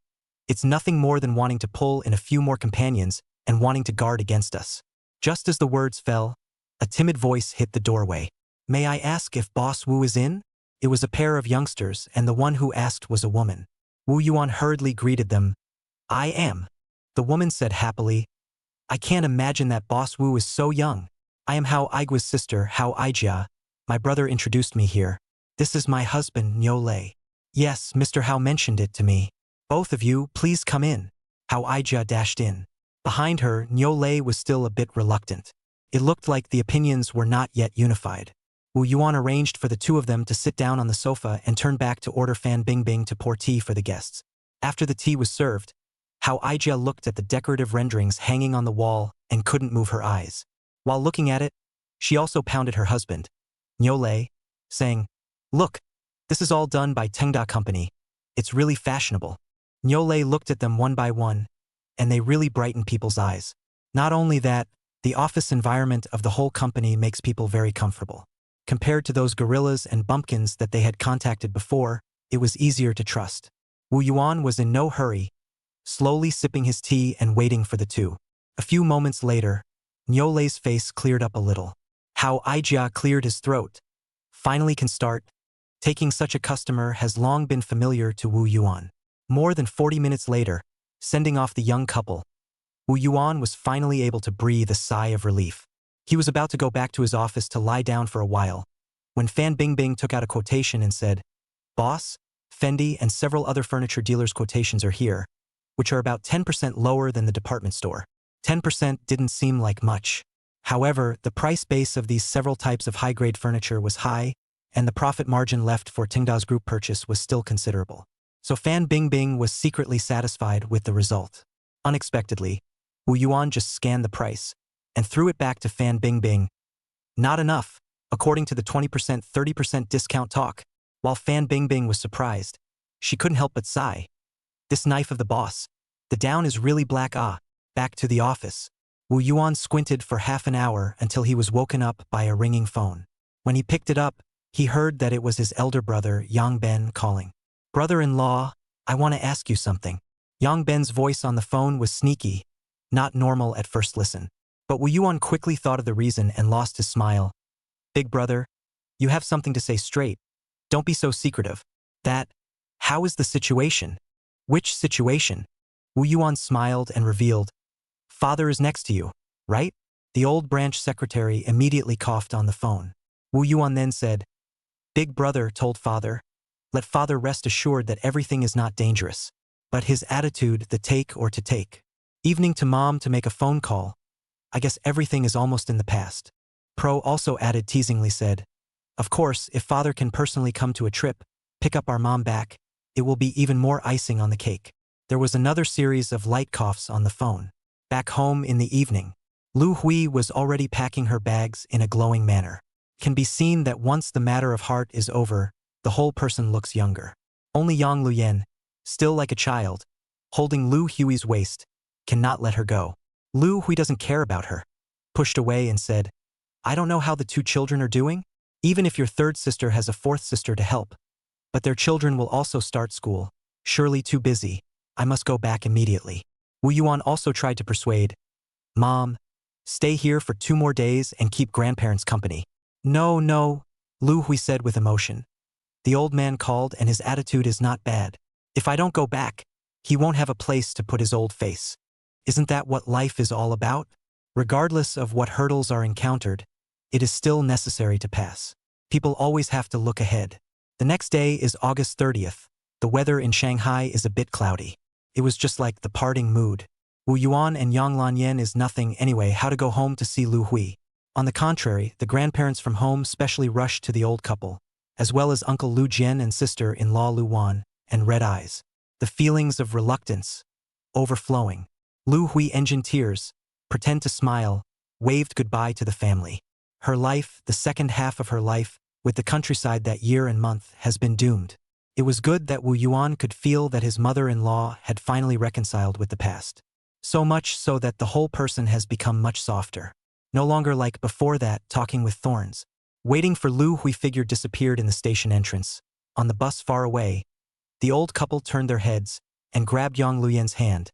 it's nothing more than wanting to pull in a few more companions and wanting to guard against us. Just as the words fell, a timid voice hit the doorway. "May I ask if Boss Wu is in?" It was a pair of youngsters, and the one who asked was a woman. Wu Yuan hurriedly greeted them. "I am," the woman said happily. "I can't imagine that Boss Wu is so young. I am Hao Aigua's sister, Hao Aijia. My brother introduced me here. This is my husband, Niu Lei." "Yes, Mr. Hao mentioned it to me. Both of you, please come in." Hao Aijia dashed in. Behind her, Niu Lei was still a bit reluctant. It looked like the opinions were not yet unified. Wu Yuan arranged for the two of them to sit down on the sofa and turn back to order Fan Bingbing to pour tea for the guests. After the tea was served, Hao Aijia looked at the decorative renderings hanging on the wall and couldn't move her eyes. While looking at it, she also pounded her husband, Niu Lei, saying, "Look, this is all done by Tengda Company. It's really fashionable." Niu Lei looked at them one by one, and they really brightened people's eyes. Not only that, the office environment of the whole company makes people very comfortable. Compared to those gorillas and bumpkins that they had contacted before, it was easier to trust. Wu Yuan was in no hurry, slowly sipping his tea and waiting for the two. A few moments later, Niu Lei's face cleared up a little. Hao Aijia cleared his throat. "Finally can start. Taking such a customer has long been familiar to Wu Yuan." More than 40 minutes later, sending off the young couple, Wu Yuan was finally able to breathe a sigh of relief. He was about to go back to his office to lie down for a while, when Fan Bingbing took out a quotation and said, "Boss, Fendi and several other furniture dealers' quotations are here, which are about 10% lower than the department store." 10% didn't seem like much. However, the price base of these several types of high-grade furniture was high, and the profit margin left for Tingda's group purchase was still considerable. So Fan Bingbing was secretly satisfied with the result. Unexpectedly, Wu Yuan just scanned the price and threw it back to Fan Bingbing. "Not enough, according to the 20%, 30% discount talk." While Fan Bingbing was surprised, she couldn't help but sigh. "This knife of the boss. The down is really black." Back to the office. Wu Yuan squinted for half an hour until he was woken up by a ringing phone. When he picked it up, he heard that it was his elder brother, Yang Ben, calling. "Brother-in-law, I want to ask you something." Yang Ben's voice on the phone was sneaky, not normal at first listen. But Wu Yuan quickly thought of the reason and lost his smile. "Big brother, you have something to say straight. Don't be so secretive." How is the situation?" "Which situation?" Wu Yuan smiled and revealed. "Father is next to you, right?" The old branch secretary immediately coughed on the phone. Wu Yuan then said, "Big brother told father, let father rest assured that everything is not dangerous. But his attitude, the take or to take. Evening to mom to make a phone call. I guess everything is almost in the past." Pro also added teasingly said, "Of course, if father can personally come to a trip, pick up our mom back, it will be even more icing on the cake." There was another series of light coughs on the phone. Back home in the evening, Lu Hui was already packing her bags in a glowing manner. Can be seen that once the matter of heart is over, the whole person looks younger. Only Yang Luyen, still like a child, holding Lu Hui's waist, cannot let her go. Lu Hui doesn't care about her. Pushed away and said, "I don't know how the two children are doing, even if your third sister has a fourth sister to help. But their children will also start school. Surely too busy. I must go back immediately." Wu Yuan also tried to persuade, "Mom, stay here for 2 more days and keep grandparents company." No, Lu Hui said with emotion. "The old man called and his attitude is not bad. If I don't go back, he won't have a place to put his old face. Isn't that what life is all about? Regardless of what hurdles are encountered, it is still necessary to pass. People always have to look ahead." The next day is August 30th. The weather in Shanghai is a bit cloudy. It was just like the parting mood. Wu Yuan and Yang Lanyan is nothing anyway, how to go home to see Lu Hui. On the contrary, the grandparents from home specially rushed to the old couple, as well as Uncle Lu Jian and sister-in-law Lu Wan, and red eyes. The feelings of reluctance, overflowing. Lu Hui engined tears, pretend to smile, waved goodbye to the family. Her life, the second half of her life, with the countryside that year and month, has been doomed. It was good that Wu Yuan could feel that his mother-in-law had finally reconciled with the past. So much so that the whole person has become much softer. No longer like before that, talking with thorns. Waiting for Lu Hui figure disappeared in the station entrance. On the bus far away, the old couple turned their heads and grabbed Yang Luyan's hand,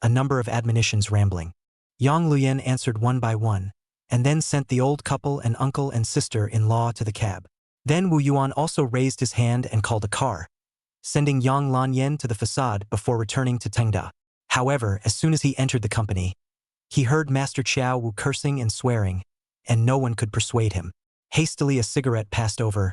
a number of admonitions rambling. Yang Luyan answered one by one, and then sent the old couple and uncle and sister-in-law to the cab. Then Wu Yuan also raised his hand and called a car, sending Yang Lanyan to the facade before returning to Tengda. However, as soon as he entered the company, he heard Master Chiao Wu cursing and swearing, and no one could persuade him. Hastily a cigarette passed over.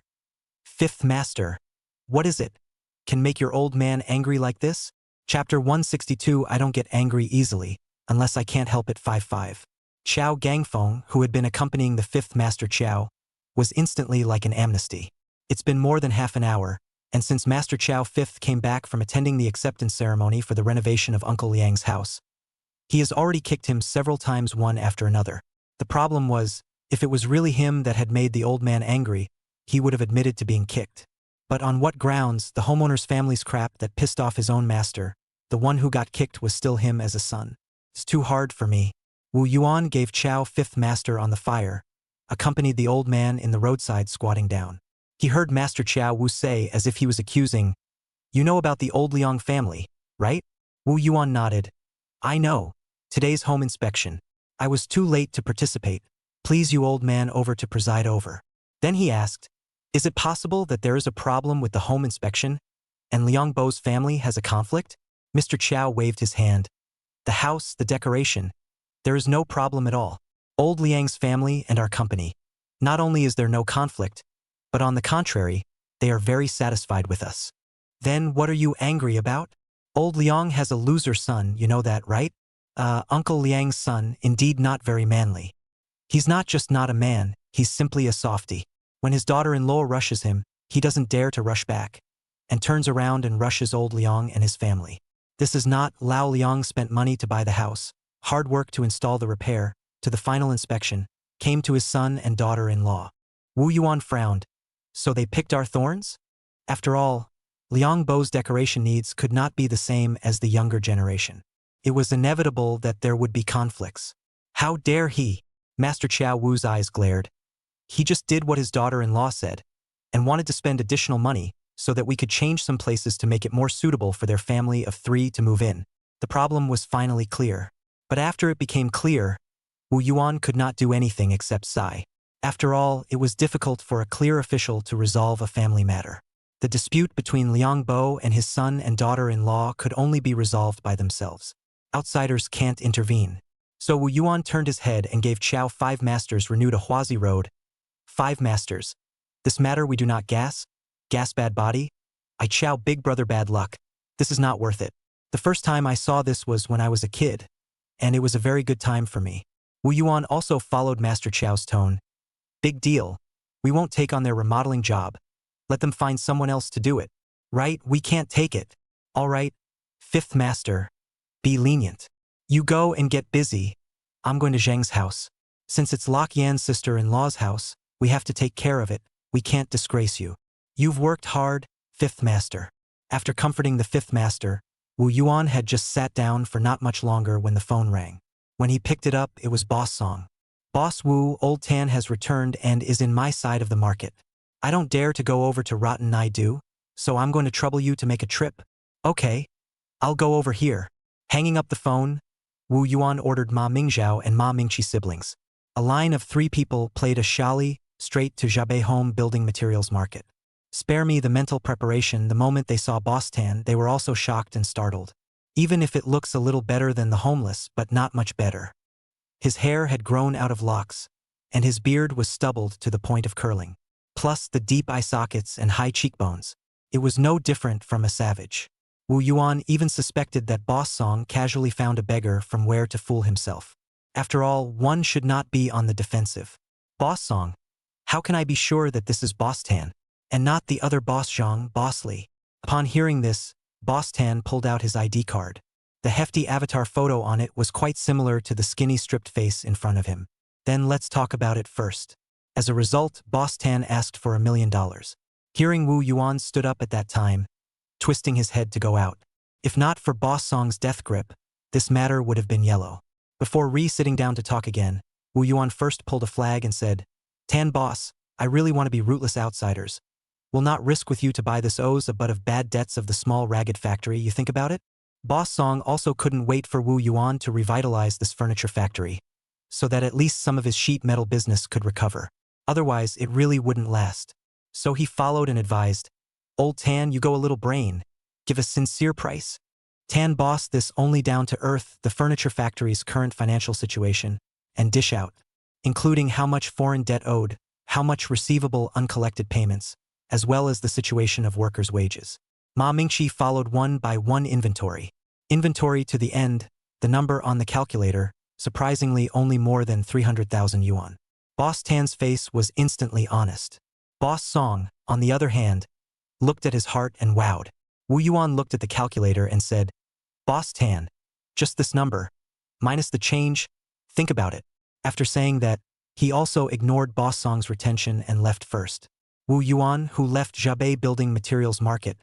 Fifth Master. What is it? Can make your old man angry like this? Chapter 162. I don't get angry easily, unless I can't help it. 5-5. Chiao Gangfeng, who had been accompanying the fifth Master Chiao, was instantly like an amnesty. It's been more than half an hour, and since Master Chiao Fifth came back from attending the acceptance ceremony for the renovation of Uncle Liang's house, he has already kicked him several times, one after another. The problem was, if it was really him that had made the old man angry, he would have admitted to being kicked. But on what grounds? The homeowner's family's crap that pissed off his own master. The one who got kicked was still him as a son. It's too hard for me. Wu Yuan gave Chiao Fifth Master on the fire, accompanied the old man in the roadside squatting down. He heard Master Chiao Wu say as if he was accusing, "You know about the old Liang family, right?" Wu Yuan nodded. "I know. Today's home inspection. I was too late to participate. Please you old man over to preside over." Then he asked, "Is it possible that there is a problem with the home inspection, and Liang Bo's family has a conflict?" Mr. Chiao waved his hand. "The house, the decoration. There is no problem at all. Old Liang's family and our company. Not only is there no conflict, but on the contrary, they are very satisfied with us." "Then what are you angry about? Old Liang has a loser son, you know that, right? Uncle Liang's son, indeed not very manly. He's not just not a man, he's simply a softy. When his daughter-in-law rushes him, he doesn't dare to rush back, and turns around and rushes old Liang and his family. This is not. Lao Liang spent money to buy the house, hard work to install the repair, to the final inspection, came to his son and daughter-in-law." Wu Yuan frowned. "So they picked our thorns? After all, Liang Bo's decoration needs could not be the same as the younger generation. It was inevitable that there would be conflicts. How dare he?" Master Chiao Wu's eyes glared. "He just did what his daughter-in-law said, and wanted to spend additional money so that we could change some places to make it more suitable for their family of 3 to move in." The problem was finally clear. But after it became clear, Wu Yuan could not do anything except sigh. After all, it was difficult for a clear official to resolve a family matter. The dispute between Liang Bo and his son and daughter-in-law could only be resolved by themselves. Outsiders can't intervene. So Wu Yuan turned his head and gave Chiao 5 Masters renewed a Huazi Road. 5 Masters. This matter we do not gas? Gas bad body? I Chiao big brother bad luck. This is not worth it. The first time I saw this was when I was a kid, and it was a very good time for me. Wu Yuan also followed Master Chiao's tone. Big deal. We won't take on their remodeling job. Let them find someone else to do it. Right? We can't take it. All right. Fifth Master. Be lenient. You go and get busy. I'm going to Zheng's house. Since it's Lok Yan's sister-in-law's house, we have to take care of it. We can't disgrace you. You've worked hard, Fifth Master. After comforting the Fifth Master, Wu Yuan had just sat down for not much longer when the phone rang. When he picked it up, it was Boss Song. "Boss Wu, Old Tan has returned and is in my side of the market. I don't dare to go over to Rotten Naidu, so I'm going to trouble you to make a trip." "Okay. I'll go over here." Hanging up the phone, Wu Yuan ordered Ma Mingzhao and Ma Mingqi siblings. A line of 3 people played a shali straight to Jabei Home Building Materials Market. Spare me the mental preparation. The moment they saw Boss Tan, they were also shocked and startled. Even if it looks a little better than the homeless, but not much better. His hair had grown out of locks, and his beard was stubbled to the point of curling. Plus the deep eye sockets and high cheekbones. It was no different from a savage. Wu Yuan even suspected that Boss Song casually found a beggar from where to fool himself. After all, one should not be on the defensive. Boss Song, how can I be sure that this is Boss Tan, and not the other Boss Zhang, Boss Li? Upon hearing this, Boss Tan pulled out his ID card. The hefty avatar photo on it was quite similar to the skinny stripped face in front of him. Then let's talk about it first. As a result, Boss Tan asked for $1 million. Hearing Wu Yuan stood up at that time, twisting his head to go out. If not for Boss Song's death grip, this matter would have been yellow. Before sitting down to talk again, Wu Yuan first pulled a flag and said, Tan boss, I really want to be rootless outsiders. Will not risk with you to buy this owes a butt of bad debts of the small ragged factory, you think about it? Boss Song also couldn't wait for Wu Yuan to revitalize this furniture factory, so that at least some of his sheet metal business could recover. Otherwise, it really wouldn't last. So he followed and advised, Old Tan, you go a little brain. Give a sincere price. Tan boss this only down to earth, the furniture factory's current financial situation, and dish out, including how much foreign debt owed, how much receivable uncollected payments, as well as the situation of workers' wages. Ma Mingxi followed one by one inventory. Inventory to the end, the number on the calculator, surprisingly only more than 300,000 yuan. Boss Tan's face was instantly honest. Boss Song, on the other hand, looked at his heart and wowed. Wu Yuan looked at the calculator and said, Boss Tan, just this number, minus the change, think about it. After saying that, he also ignored Boss Song's retention and left first. Wu Yuan, who left Jabei Building Materials Market,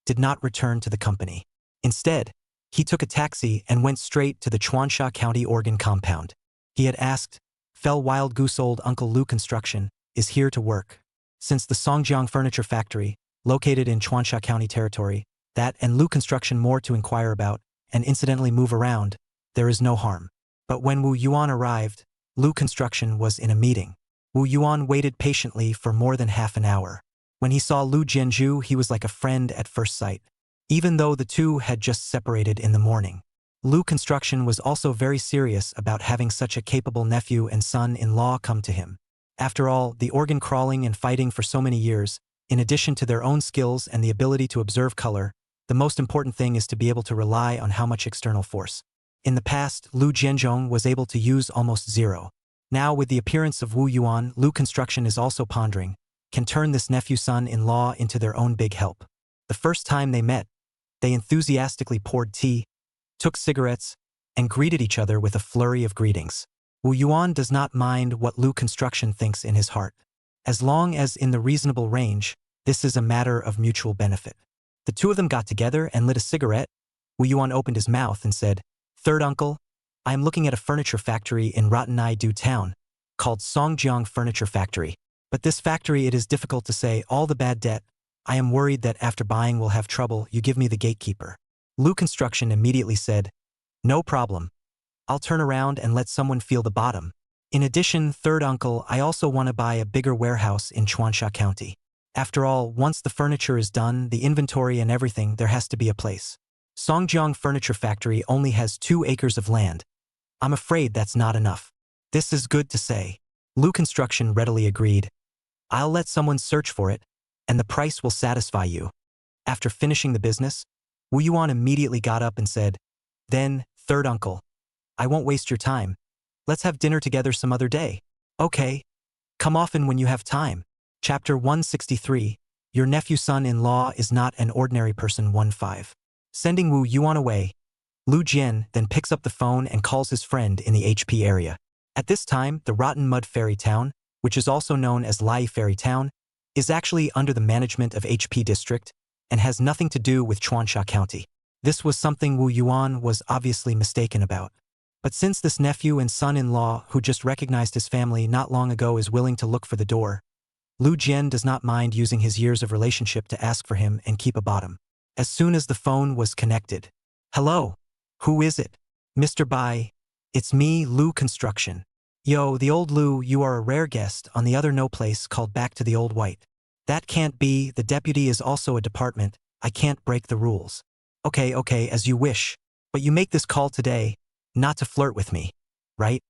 did not return to the company. Instead, he took a taxi and went straight to the Chuansha County Organ compound. He had asked, Fell Wild Goose Old Uncle Lu Construction is here to work. Since the Songjiang Furniture Factory, located in Chuansha County territory, that and Lu Construction more to inquire about, and incidentally move around, there is no harm. But when Wu Yuan arrived, Lu Construction was in a meeting. Wu Yuan waited patiently for more than half an hour. When he saw Lu Jianzhu, he was like a friend at first sight. Even though the two had just separated in the morning. Lu Construction was also very serious about having such a capable nephew and son-in-law come to him. After all, the organ crawling and fighting for so many years, in addition to their own skills and the ability to observe color, the most important thing is to be able to rely on how much external force. In the past, Lu Jianzhong was able to use almost zero. Now, with the appearance of Wu Yuan, Lu Construction is also pondering, can turn this nephew-son-in-law into their own big help. The first time they met, they enthusiastically poured tea, took cigarettes, and greeted each other with a flurry of greetings. Wu Yuan does not mind what Lu Construction thinks in his heart. As long as in the reasonable range, this is a matter of mutual benefit. The two of them got together and lit a cigarette. Wu Yuan opened his mouth and said, Third uncle, I am looking at a furniture factory in Ratanai-do town, called Songjiang Furniture Factory. But this factory, it is difficult to say all the bad debt. I am worried that after buying we'll have trouble. You give me the gatekeeper. Lu Construction immediately said, No problem. I'll turn around and let someone feel the bottom. In addition, third uncle, I also want to buy a bigger warehouse in Chuansha County. After all, once the furniture is done, the inventory and everything, there has to be a place. Songjiang Furniture Factory only has 2 acres of land. I'm afraid that's not enough. This is good to say. Lu Construction readily agreed. I'll let someone search for it, and the price will satisfy you. After finishing the business, Wu Yuan immediately got up and said, Then, third uncle, I won't waste your time. Let's have dinner together some other day. Okay. Come often when you have time. Chapter 163, Your nephew-son-in-law is not an ordinary person 15. Sending Wu Yuan away, Lu Jian then picks up the phone and calls his friend in the HP area. At this time, the Rotten Mud Fairy Town, which is also known as Lai Fairy Town, is actually under the management of HP District and has nothing to do with Chuansha County. This was something Wu Yuan was obviously mistaken about. But since this nephew and son-in-law who just recognized his family not long ago is willing to look for the door, Lu Jian does not mind using his years of relationship to ask for him and keep a bottom. As soon as the phone was connected, Hello, who is it? Mr. Bai, it's me, Lu Construction. Yo, the old Lu, you are a rare guest on the other no place called back to the old white. That can't be, the deputy is also a department, I can't break the rules. Okay, as you wish, but you make this call today, not to flirt with me, right?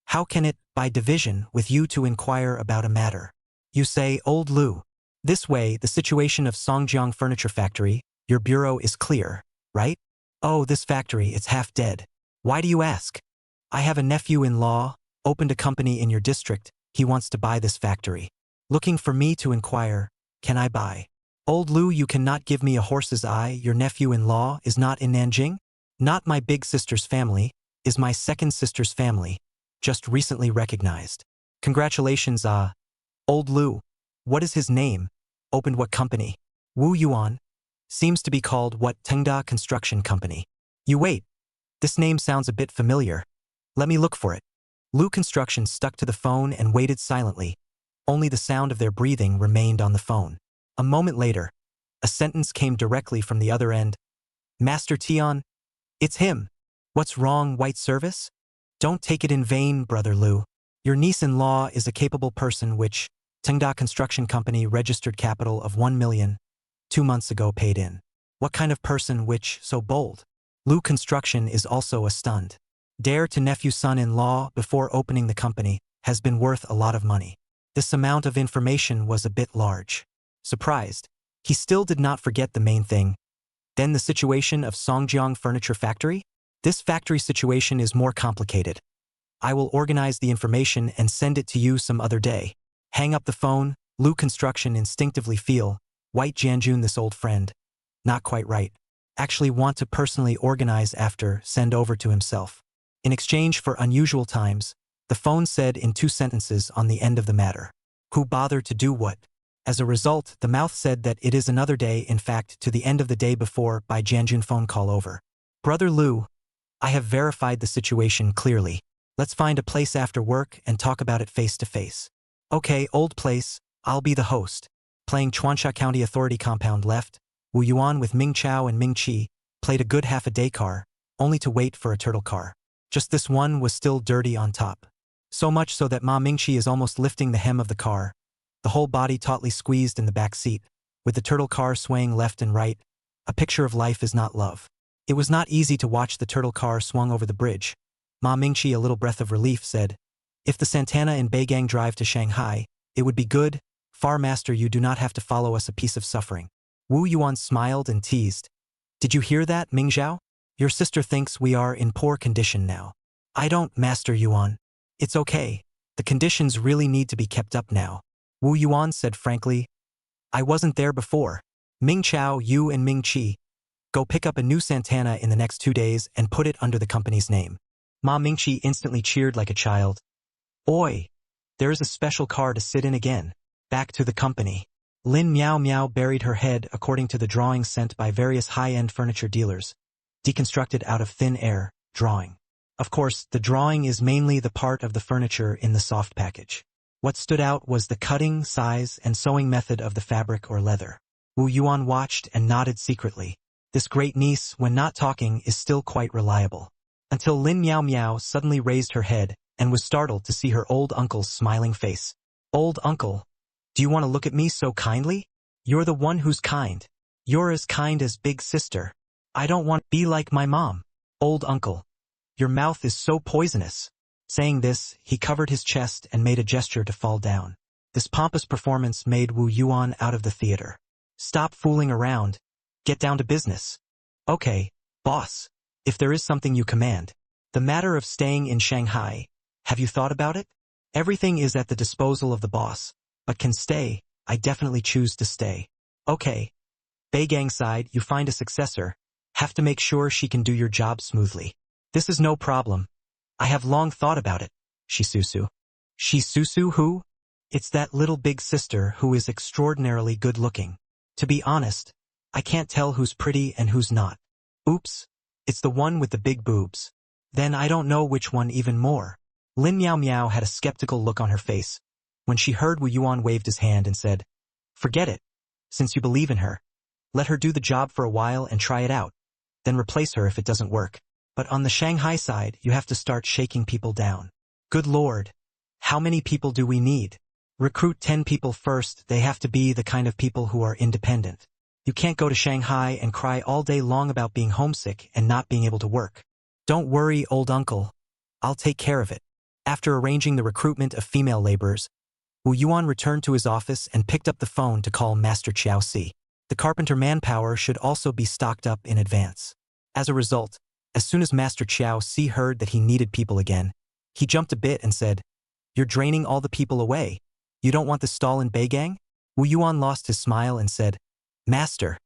How can it, by division, with you to inquire about a matter? You say, Old Lu. This way, the situation of Songjiang Furniture Factory, your bureau is clear, right? Oh, this factory, it's half dead. Why do you ask? I have a nephew-in-law, opened a company in your district, he wants to buy this factory. Looking for me to inquire, can I buy? Old Lu, you cannot give me a horse's eye, your nephew-in-law is not in Nanjing? Not my big sister's family, is my second sister's family, just recently recognized. Congratulations, Old Lu. What is his name? Opened what company? Wu Yuan. Seems to be called what Tengda Construction Company. You wait. This name sounds a bit familiar. Let me look for it. Lu Construction stuck to the phone and waited silently. Only the sound of their breathing remained on the phone. A moment later, a sentence came directly from the other end. Master Tian? It's him. What's wrong, White Service? Don't take it in vain, Brother Lu. Your niece-in-law is a capable person which Tengda Construction Company registered capital of 1 million 2 months ago paid in. What kind of person which so bold? Lu Construction is also a stunned. Dare to nephew son-in-law before opening the company has been worth a lot of money. This amount of information was a bit large. Surprised, he still did not forget the main thing. Then the situation of Songjiang Furniture Factory? This factory situation is more complicated. I will organize the information and send it to you some other day. Hang up the phone, Lu Construction instinctively feel, White Jianjun, this old friend. Not quite right. Actually want to personally organize after send over to himself. In exchange for unusual times, the phone said in 2 sentences on the end of the matter. Who bother to do what? As a result, the mouth said that it is another day, in fact, to the end of the day before by Jianjun phone call over. Brother Lu, I have verified the situation clearly. Let's find a place after work and talk about it face to face. Okay, old place, I'll be the host. Playing Chuansha County Authority compound left, Wu Yuan with Ming Chao and Ming Qi played a good half-a-day car, only to wait for a turtle car. Just this one was still dirty on top. So much so that Ma Mingqi is almost lifting the hem of the car, the whole body tautly squeezed in the back seat, with the turtle car swaying left and right. A picture of life is not love. It was not easy to watch the turtle car swung over the bridge. Ma Mingqi, a little breath of relief, said, if the Santana and Beigang drive to Shanghai, it would be good. Far Master, you do not have to follow us a piece of suffering. Wu Yuan smiled and teased. Did you hear that, Ming Zhao? Your sister thinks we are in poor condition now. I don't, Master Yuan. It's okay. The conditions really need to be kept up now. Wu Yuan said frankly. I wasn't there before. Ming Chao, you and Ming Qi. Go pick up a new Santana in the next 2 days and put it under the company's name. Ma Mingqi instantly cheered like a child. Oi! There is a special car to sit in again. Back to the company. Lin Miao Miao buried her head according to the drawings sent by various high-end furniture dealers. Deconstructed out of thin air, drawing. Of course, the drawing is mainly the part of the furniture in the soft package. What stood out was the cutting, size, and sewing method of the fabric or leather. Wu Yuan watched and nodded secretly. This great niece, when not talking, is still quite reliable. Until Lin Miao Miao suddenly raised her head and was startled to see her old uncle's smiling face. Old uncle, do you want to look at me so kindly? You're the one who's kind. You're as kind as big sister. I don't want to be like my mom. Old uncle, your mouth is so poisonous. Saying this, he covered his chest and made a gesture to fall down. This pompous performance made Wu Yuan out of the theater. Stop fooling around. Get down to business. Okay, boss. If there is something you command. The matter of staying in Shanghai. Have you thought about it? Everything is at the disposal of the boss. But can stay, I definitely choose to stay. Okay. Beigang side, you find a successor. Have to make sure she can do your job smoothly. This is no problem. I have long thought about it. Shisusu. Shisusu who? It's that little big sister who is extraordinarily good-looking. To be honest, I can't tell who's pretty and who's not. Oops. It's the one with the big boobs. Then I don't know which one even more. Lin Miao Miao had a skeptical look on her face. When she heard Wu Yuan waved his hand and said, forget it. Since you believe in her, let her do the job for a while and try it out. Then replace her if it doesn't work. But on the Shanghai side, you have to start shaking people down. Good Lord. How many people do we need? Recruit 10 people first. They have to be the kind of people who are independent. You can't go to Shanghai and cry all day long about being homesick and not being able to work. Don't worry, old uncle. I'll take care of it. After arranging the recruitment of female laborers, Wu Yuan returned to his office and picked up the phone to call Master Chiao Si. The carpenter manpower should also be stocked up in advance. As a result, as soon as Master Chiao Si heard that he needed people again, he jumped a bit and said, "You're draining all the people away. You don't want the stall in Beigang?" Wu Yuan lost his smile and said, "Master,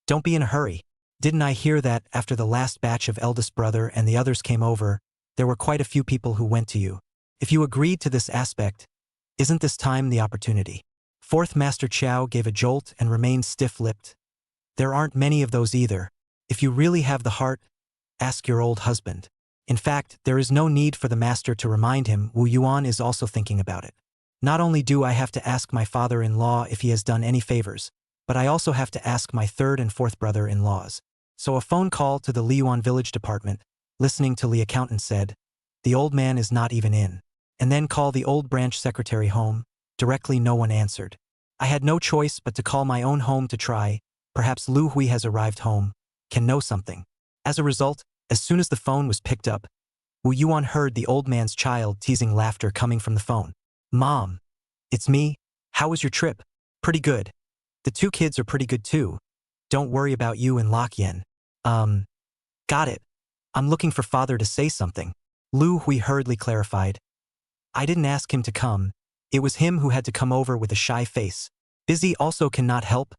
don't be in a hurry. Didn't I hear that after the last batch of eldest brother and the others came over, there were quite a few people who went to you. If you agreed to this aspect, isn't this time the opportunity?" Fourth Master Chiao gave a jolt and remained stiff-lipped. "There aren't many of those either. If you really have the heart, ask your old husband." In fact, there is no need for the master to remind him. Wu Yuan is also thinking about it. "Not only do I have to ask my father-in-law if he has done any favors, but I also have to ask my third and fourth brother-in-laws." So a phone call to the Liyuan village department, listening to the accountant said, "The old man is not even in." And then call the old branch secretary home. Directly no one answered. "I had no choice but to call my own home to try. Perhaps Lu Hui has arrived home, can know something." As a result, as soon as the phone was picked up, Wu Yuan heard the old man's child teasing laughter coming from the phone. "Mom, it's me. How was your trip?" "Pretty good. The two kids are pretty good too. Don't worry about you and Lok Yen." Got it. I'm looking for father to say something." Lu Hui hurriedly clarified. "I didn't ask him to come. It was him who had to come over with a shy face. Busy also cannot help.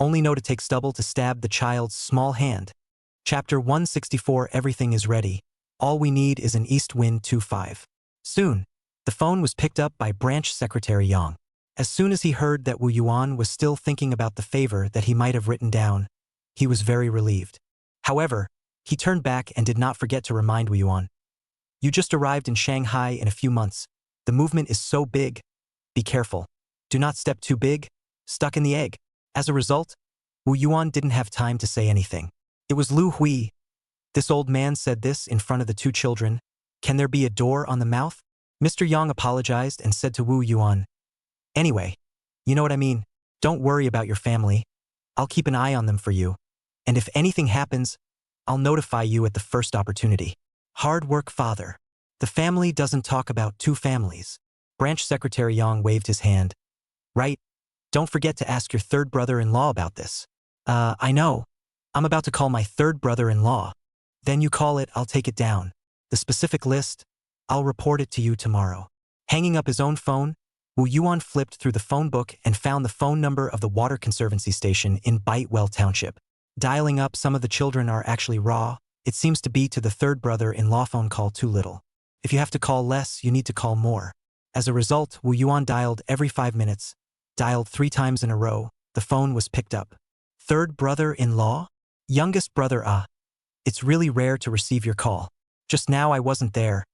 Only know to take stubble to stab the child's small hand." Chapter 164. Everything is ready. All we need is an east wind 2-5. Soon, the phone was picked up by Branch Secretary Yang. As soon as he heard that Wu Yuan was still thinking about the favor that he might have written down, he was very relieved. However, he turned back and did not forget to remind Wu Yuan, "You just arrived in Shanghai in a few months. The movement is so big. Be careful. Do not step too big. Stuck in the egg." As a result, Wu Yuan didn't have time to say anything. It was Lu Hui. This old man said this in front of the two children. Can there be a door on the mouth? Mr. Yang apologized and said to Wu Yuan, "Anyway, you know what I mean. Don't worry about your family. I'll keep an eye on them for you. And if anything happens, I'll notify you at the first opportunity." Hard work, father. The family doesn't talk about two families. Branch Secretary Yang waved his hand. "Right. Don't forget to ask your third brother-in-law about this." I know. I'm about to call my third brother-in-law." "Then you call it, I'll take it down. The specific list, I'll report it to you tomorrow." Hanging up his own phone, Wu Yuan flipped through the phone book and found the phone number of the Water Conservancy Station in Bitewell Township. Dialing up, some of the children are actually raw. It seems to be to the third brother-in-law phone call too little. If you have to call less, you need to call more. As a result, Wu Yuan dialed every 5 minutes. Dialed 3 times in a row, the phone was picked up. "Third brother-in-law? Youngest brother, It's really rare to receive your call. Just now I wasn't there.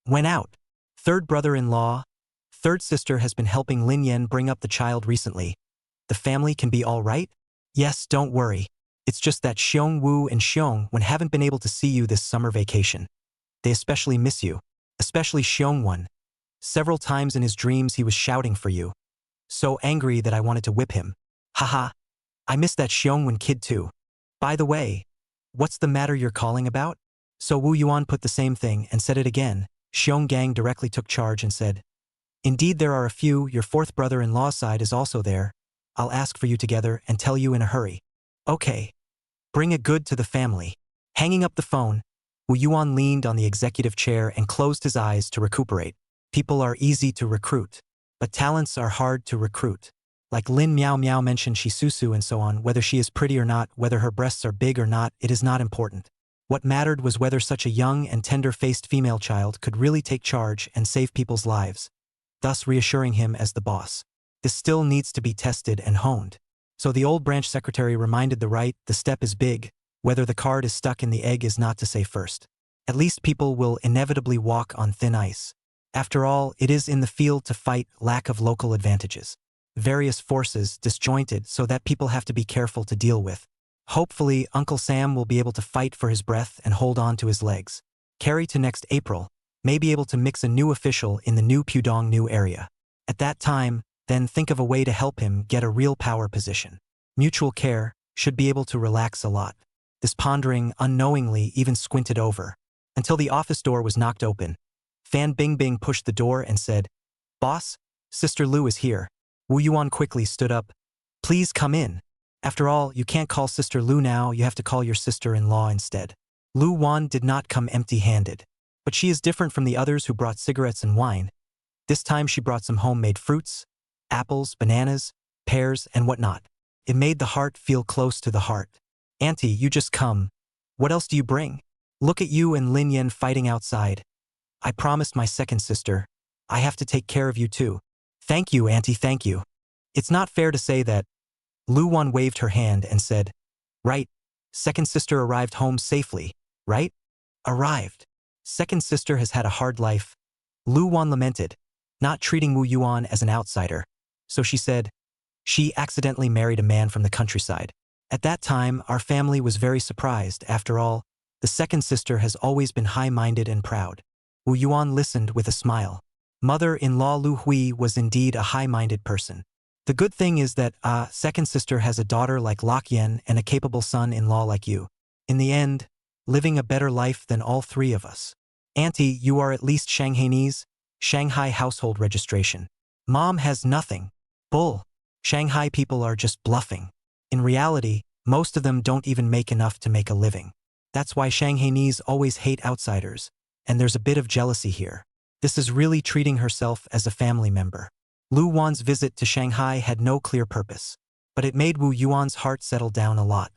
Went out. Third brother-in-law. Third sister has been helping Lin Yen bring up the child recently. The family can be all right?" "Yes, don't worry. It's just that Xiong Wu and Xiong Wen haven't been able to see you this summer vacation. They especially miss you. Especially Xiong Wen. Several times in his dreams he was shouting for you. So angry that I wanted to whip him. Haha. I miss that Xiong Wen kid too. By the way, what's the matter you're calling about?" So Wu Yuan put the same thing and said it again. Xiong Gang directly took charge and said, "Indeed there are a few. Your fourth brother-in-law's side is also there. I'll ask for you together and tell you in a hurry." "Okay. Bring a good to the family." Hanging up the phone, Wu Yuan leaned on the executive chair and closed his eyes to recuperate. People are easy to recruit, but talents are hard to recruit. Like Lin Miao Miao mentioned Shisusu and so on, whether she is pretty or not, whether her breasts are big or not, it is not important. What mattered was whether such a young and tender-faced female child could really take charge and save people's lives, thus reassuring him as the boss. This still needs to be tested and honed. So the old branch secretary reminded the step is big. Whether the card is stuck in the egg is not to say first. At least people will inevitably walk on thin ice. After all, it is in the field to fight lack of local advantages. Various forces disjointed so that people have to be careful to deal with. Hopefully, Uncle Sam will be able to fight for his breath and hold on to his legs. Carry to next April, may be able to mix a new official in the new Pudong new area. At that time, then think of a way to help him get a real power position. Mutual care should be able to relax a lot. This pondering unknowingly even squinted over, until the office door was knocked open. Fan Bingbing pushed the door and said, "Boss, Sister Lu is here. Wu Yuan quickly stood up. Please come in. After all, you can't call Sister Lu now, you have to call your sister-in-law instead. Lu Wan did not come empty-handed. But she is different from the others who brought cigarettes and wine. This time she brought some homemade fruits, apples, bananas, pears, and whatnot. It made the heart feel close to the heart. Auntie, you just come. What else do you bring? Look at you and Lin Yan fighting outside. I promised my second sister. I have to take care of you too. Thank you, Auntie, thank you. It's not fair to say that. Lu Wan waved her hand and said, right. Second sister arrived home safely, right? Arrived. Second sister has had a hard life. Lu Wan lamented, not treating Wu Yuan as an outsider. So she said, she accidentally married a man from the countryside. At that time, our family was very surprised. After all, the second sister has always been high-minded and proud. Wu Yuan listened with a smile. Mother-in-law Lu Hui was indeed a high-minded person. The good thing is that second sister has a daughter like Lok Yen and a capable son-in-law like you. In the end, living a better life than all three of us. Auntie, you are at least Shanghainese, Shanghai household registration. Mom has nothing. Bull. Shanghai people are just bluffing. In reality, most of them don't even make enough to make a living. That's why Shanghainese always hate outsiders, and there's a bit of jealousy here. This is really treating herself as a family member. Lu Wan's visit to Shanghai had no clear purpose, but it made Wu Yuan's heart settle down a lot.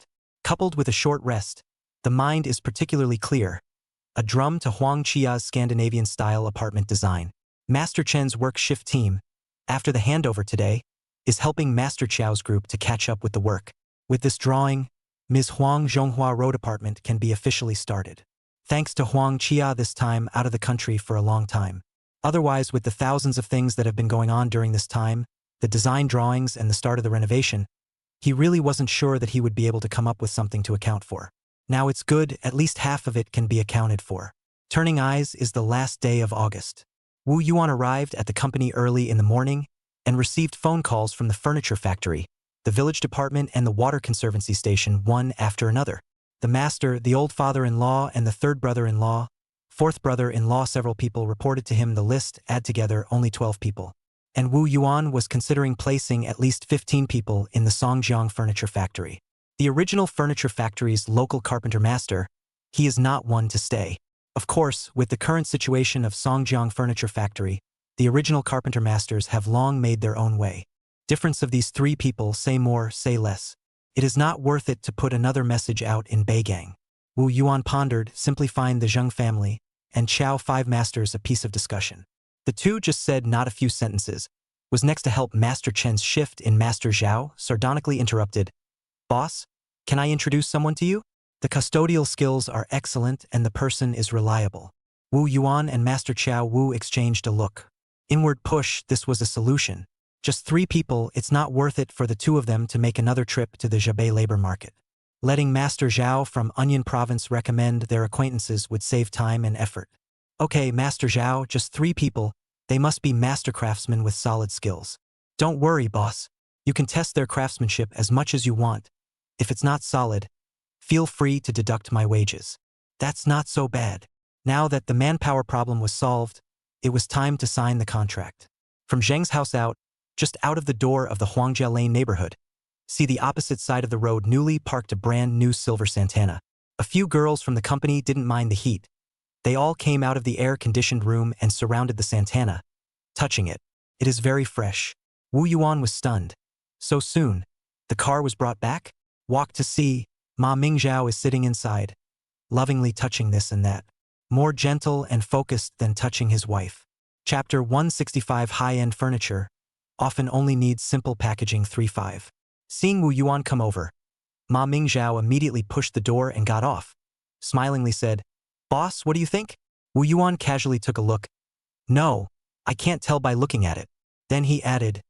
Coupled with a short rest, the mind is particularly clear. A drum to Huang Chia's Scandinavian-style apartment design. Master Chen's work shift team, after the handover today, is helping Master Chiao's group to catch up with the work. With this drawing, Ms. Huang Zhonghua Road Apartment can be officially started. Thanks to Huang Chia this time out of the country for a long time. Otherwise, with the thousands of things that have been going on during this time, the design drawings and the start of the renovation, he really wasn't sure that he would be able to come up with something to account for. Now it's good, at least half of it can be accounted for. Turning eyes is the last day of August. Wu Yuan arrived at the company early in the morning and received phone calls from the furniture factory, the village department, and the water conservancy station one after another. The master, the old father-in-law, and the third brother-in-law, fourth brother-in-law, several people reported to him the list, add together only 12 people. And Wu Yuan was considering placing at least 15 people in the Songjiang furniture factory. The original furniture factory's local carpenter master, he is not one to stay. Of course, with the current situation of Songjiang furniture factory, the original carpenter masters have long made their own way. Difference of these three people, say more, say less. It is not worth it to put another message out in Beigang. Wu Yuan pondered, simply find the Zheng family, and Chao five masters a piece of discussion. The two just said not a few sentences, was next to help Master Chen's shift in Master Zhao, sardonically interrupted. Boss, can I introduce someone to you? The custodial skills are excellent and the person is reliable. Wu Yuan and Master Chao Wu exchanged a look. Inward push, this was a solution. Just 3 people, it's not worth it for the 2 of them to make another trip to the Jabei labor market. Letting Master Zhao from Onion Province recommend their acquaintances would save time and effort. Okay, Master Zhao, just 3 people, they must be master craftsmen with solid skills. Don't worry, boss. You can test their craftsmanship as much as you want. If it's not solid, feel free to deduct my wages. That's not so bad. Now that the manpower problem was solved, it was time to sign the contract. From Zheng's house out, just out of the door of the Huangjia Lane neighborhood, see the opposite side of the road newly parked a brand new silver Santana. A few girls from the company didn't mind the heat. They all came out of the air-conditioned room and surrounded the Santana, touching it. It is very fresh. Wu Yuan was stunned. So soon, the car was brought back? Walked to see, Ma Mingzhao is sitting inside, lovingly touching this and that. More gentle and focused than touching his wife. Chapter 165 High-end furniture often only needs simple packaging 3-5. Seeing Wu Yuan come over, Ma Mingzhao immediately pushed the door and got off. Smilingly said, Boss, what do you think? Wu Yuan casually took a look. No, I can't tell by looking at it. Then he added,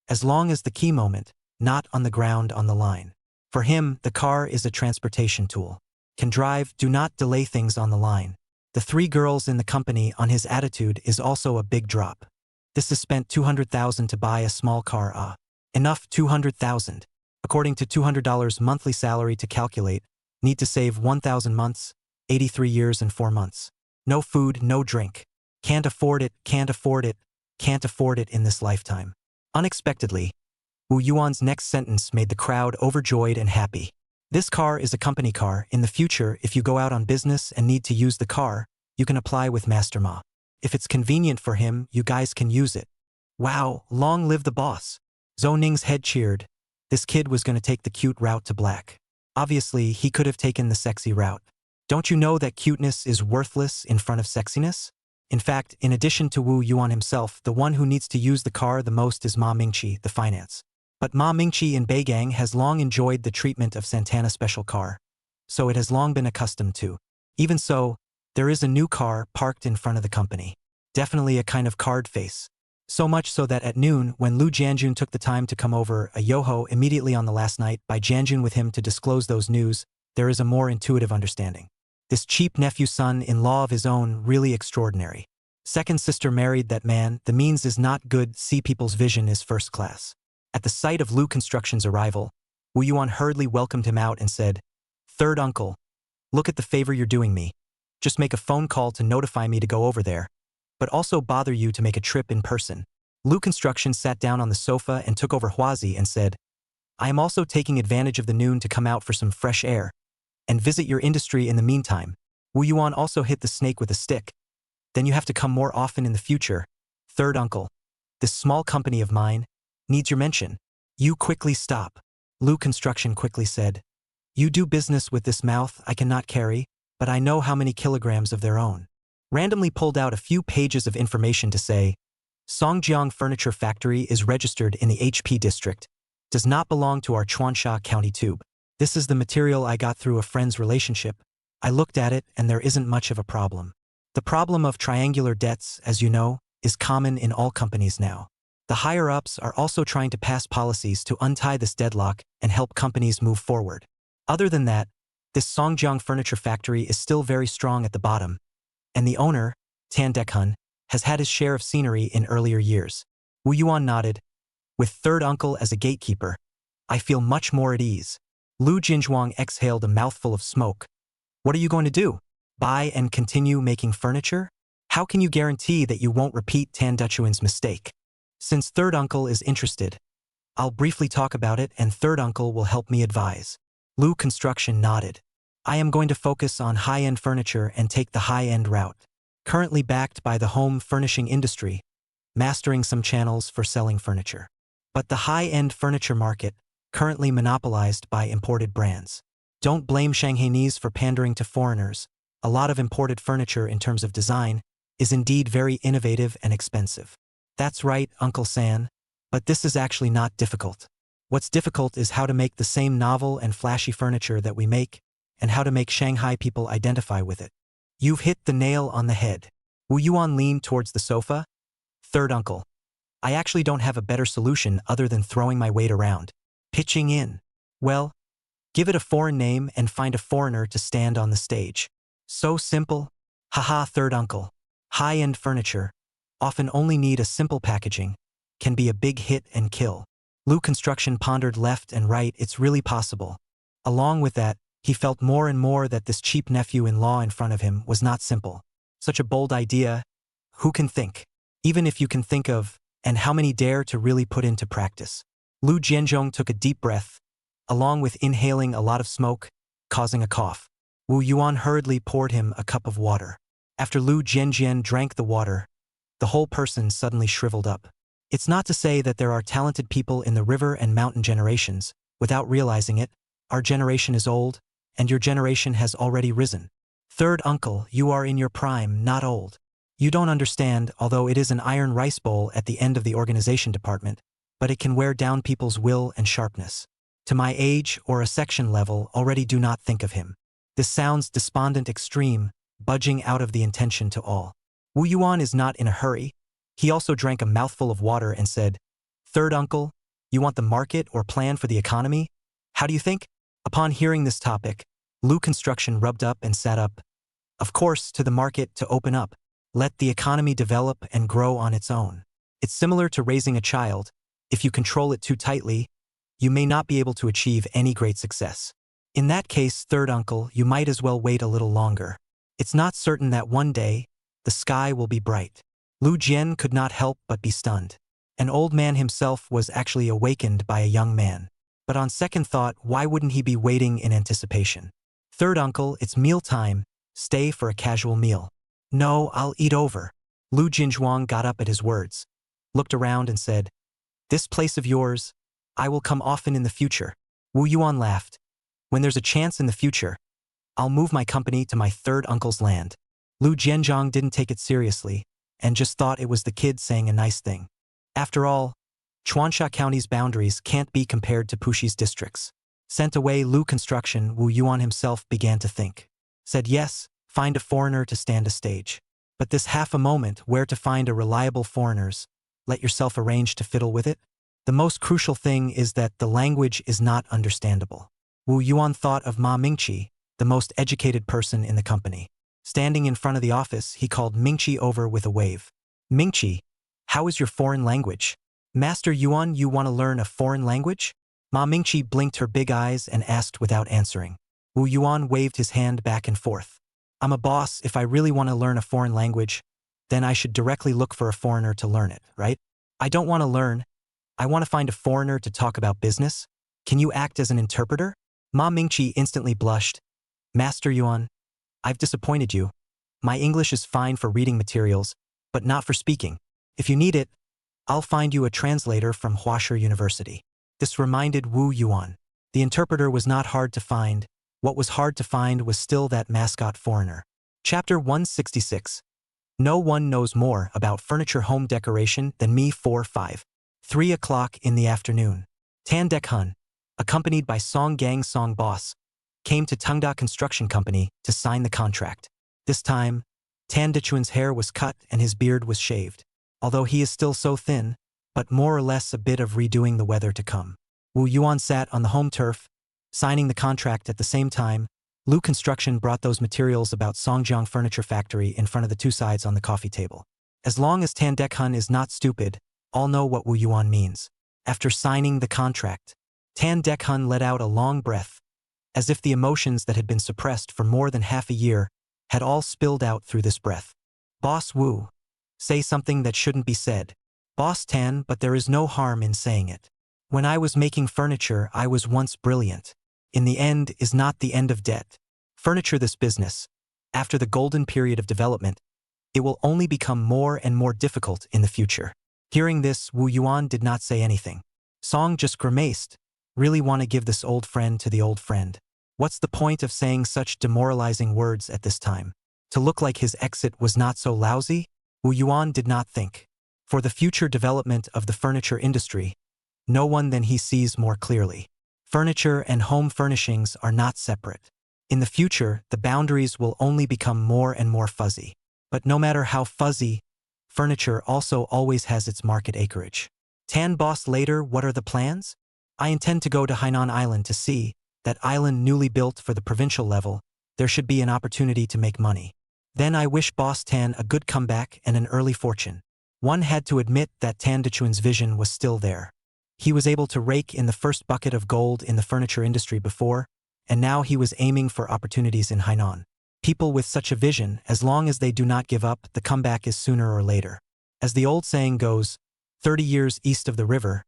as long as the key moment, not on the ground on the line. For him, the car is a transportation tool. Can drive, do not delay things on the line. The 3 girls in the company on his attitude is also a big drop. This is spent 200,000 to buy a small car. Enough 200,000. According to $200 monthly salary to calculate, need to save 1,000 months, 83 years and 4 months. No food, no drink. Can't afford it, can't afford it, can't afford it in this lifetime. Unexpectedly, Wu Yuan's next sentence made the crowd overjoyed and happy. This car is a company car. In the future, if you go out on business and need to use the car, you can apply with Master Ma. If it's convenient for him, you guys can use it. Wow, long live the boss. Zhou Ning's head cheered. This kid was going to take the cute route to black. Obviously, he could have taken the sexy route. Don't you know that cuteness is worthless in front of sexiness? In fact, in addition to Wu Yuan himself, the one who needs to use the car the most is Ma Mingqi, the finance. But Ma Mingqi in Beigang has long enjoyed the treatment of Santana special car, so it has long been accustomed to. Even so, there is a new car parked in front of the company. Definitely a kind of card face. So much so that at noon, when Lu Jianjun took the time to come over, a yoho immediately on the last night by Jianjun with him to disclose those news, there is a more intuitive understanding. This cheap nephew son-in-law of his own, really extraordinary. Second sister married that man, the means is not good, see people's vision is first class. At the sight of Lu Construction's arrival, Wu Yuan hurriedly welcomed him out and said, "Third uncle, look at the favor you're doing me. Just make a phone call to notify me to go over there, but also bother you to make a trip in person." Lu Construction sat down on the sofa and took over Huazi and said, "I am also taking advantage of the noon to come out for some fresh air and visit your industry in the meantime." Wu Yuan also hit the snake with a stick. "Then you have to come more often in the future. Third uncle, this small company of mine needs your mention." "You quickly stop," Lu Construction quickly said. "You do business with this mouth I cannot carry, but I know how many kilograms of their own." Randomly pulled out a few pages of information to say, "Songjiang Furniture Factory is registered in the HP district. Does not belong to our Chuansha County tube. This is the material I got through a friend's relationship. I looked at it and there isn't much of a problem. The problem of triangular debts, as you know, is common in all companies now. The higher-ups are also trying to pass policies to untie this deadlock and help companies move forward. Other than that, this Songjiang Furniture Factory is still very strong at the bottom, and the owner, Tan Dekhun, has had his share of scenery in earlier years." Wu Yuan nodded. "With third uncle as a gatekeeper, I feel much more at ease." Lu Jinzhuang exhaled a mouthful of smoke. "What are you going to do? Buy and continue making furniture? How can you guarantee that you won't repeat Tan Dechuan's mistake? Since third uncle is interested, I'll briefly talk about it and third uncle will help me advise." Lu Construction nodded. "I am going to focus on high-end furniture and take the high-end route. Currently backed by the home furnishing industry, mastering some channels for selling furniture. But the high-end furniture market, currently monopolized by imported brands. Don't blame Shanghainese for pandering to foreigners. A lot of imported furniture in terms of design is indeed very innovative and expensive." "That's right, Uncle San, but this is actually not difficult. What's difficult is how to make the same novel and flashy furniture that we make, and how to make Shanghai people identify with it." "You've hit the nail on the head." Wu Yuan leaned towards the sofa. "Third uncle, I actually don't have a better solution other than throwing my weight around. Pitching in. Well, give it a foreign name and find a foreigner to stand on the stage. So simple. Haha, third uncle. High-end furniture, often only need a simple packaging, can be a big hit and kill." Lu Construction pondered left and right. It's really possible. Along with that, he felt more and more that this cheap nephew-in-law in front of him was not simple. Such a bold idea, who can think? Even if you can think of, and how many dare to really put into practice? Lu Jianzhong took a deep breath, along with inhaling a lot of smoke, causing a cough. Wu Yuan hurriedly poured him a cup of water. After Lu Jianjian drank the water, the whole person suddenly shriveled up. It's not to say that there are talented people in the river and mountain generations. Without realizing it, our generation is old, and your generation has already risen. Third uncle, you are in your prime, not old. You don't understand, although it is an iron rice bowl at the end of the organization department, but it can wear down people's will and sharpness. To my age or a section level, already do not think of him. This sounds despondent extreme, budging out of the intention to all. Wu Yuan is not in a hurry. He also drank a mouthful of water and said, "Third uncle, you want the market or plan for the economy? How do you think?" Upon hearing this topic, Lu Construction rubbed up and sat up. "Of course, to the market to open up. Let the economy develop and grow on its own. It's similar to raising a child. If you control it too tightly, you may not be able to achieve any great success. In that case, third uncle, you might as well wait a little longer. It's not certain that one day, the sky will be bright. Lu Jian could not help but be stunned. An old man himself was actually awakened by a young man. But on second thought, why wouldn't he be waiting in anticipation? Third uncle, it's mealtime. Stay for a casual meal. No, I'll eat over. Lu Jinzhuang got up at his words, looked around and said, "This place of yours, I will come often in the future." Wu Yuan laughed. "When there's a chance in the future, I'll move my company to my third uncle's land." Lu Jianzhang didn't take it seriously and just thought it was the kid saying a nice thing. After all, Chuansha County's boundaries can't be compared to Pushi's districts. Sent away Lu Construction, Wu Yuan himself began to think. Said yes, find a foreigner to stand a stage. But this half a moment where to find a reliable foreigners, let yourself arrange to fiddle with it? The most crucial thing is that the language is not understandable. Wu Yuan thought of Ma Mingqi, the most educated person in the company. Standing in front of the office, he called Mingqi over with a wave. "Mingqi, how is your foreign language?" "Master Yuan, you want to learn a foreign language?" Ma Mingqi blinked her big eyes and asked without answering. Wu Yuan waved his hand back and forth. "I'm a boss. If I really want to learn a foreign language, then I should directly look for a foreigner to learn it, right? I don't want to learn. I want to find a foreigner to talk about business. Can you act as an interpreter?" Ma Mingqi instantly blushed. "Master Yuan, I've disappointed you. My English is fine for reading materials, but not for speaking. If you need it, I'll find you a translator from Huasher University." This reminded Wu Yuan. The interpreter was not hard to find. What was hard to find was still that mascot foreigner. Chapter 166. No one knows more about furniture home decoration than me. 3 o'clock in the afternoon. Tan Dekhun, accompanied by Song Gang Song Boss, came to Tengda Construction Company to sign the contract. This time, Tan Dechuan's hair was cut and his beard was shaved. Although he is still so thin, but more or less a bit of redoing the weather to come. Wu Yuan sat on the home turf, signing the contract at the same time. Lu Construction brought those materials about Songjiang Furniture Factory in front of the two sides on the coffee table. As long as Tan Dekhun is not stupid, all know what Wu Yuan means. After signing the contract, Tan Dekhun let out a long breath, as if the emotions that had been suppressed for more than half a year had all spilled out through this breath. "Boss Wu, say something that shouldn't be said." "Boss Tan, but there is no harm in saying it. When I was making furniture, I was once brilliant. In the end is not the end of debt. Furniture, this business, after the golden period of development, it will only become more and more difficult in the future." Hearing this, Wu Yuan did not say anything. Song just grimaced. Really want to give this old friend to the old friend. What's the point of saying such demoralizing words at this time? To look like his exit was not so lousy? Wu Yuan did not think. For the future development of the furniture industry, no one than he sees more clearly. Furniture and home furnishings are not separate. In the future, the boundaries will only become more and more fuzzy. But no matter how fuzzy, furniture also always has its market acreage. Tan Boss, later, what are the plans? I intend to go to Hainan Island to see that island newly built for the provincial level. There should be an opportunity to make money. Then I wish Boss Tan a good comeback and an early fortune. One had to admit that Tan Dechuan's vision was still there. He was able to rake in the first bucket of gold in the furniture industry before, and now he was aiming for opportunities in Hainan. People with such a vision, as long as they do not give up, the comeback is sooner or later. As the old saying goes, 30 years east of the river,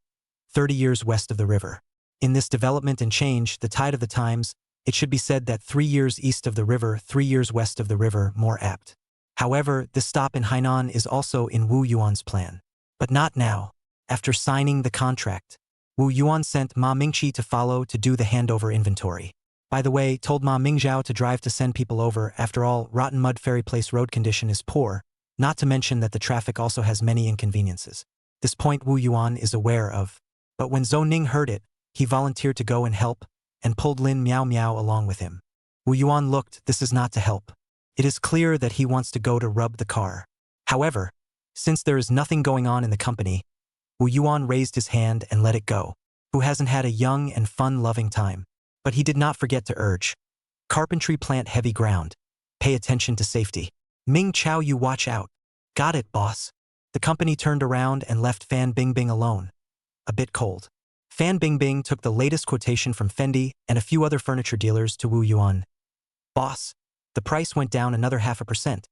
30 years west of the river. In this development and change, the tide of the times, it should be said that 3 years east of the river, 3 years west of the river, more apt. However, this stop in Hainan is also in Wu Yuan's plan. But not now. After signing the contract, Wu Yuan sent Ma Mingqi to follow to do the handover inventory. By the way, told Ma Mingzhao to drive to send people over. After all, Rotten Mud Ferry Place road condition is poor, not to mention that the traffic also has many inconveniences. This point Wu Yuan is aware of. But when Zhou Ning heard it, he volunteered to go and help, and pulled Lin Miao Miao along with him. Wu Yuan looked. This is not to help. It is clear that he wants to go to rub the car. However, since there is nothing going on in the company, Wu Yuan raised his hand and let it go. Who hasn't had a young and fun-loving time? But he did not forget to urge. Carpentry, plant heavy ground. Pay attention to safety. Ming Chao, you watch out. Got it, boss. The company turned around and left Fan Bingbing alone. A bit cold. Fan Bingbing took the latest quotation from Fendi and a few other furniture dealers to Wu Yuan. Boss, the price went down another 0.5%.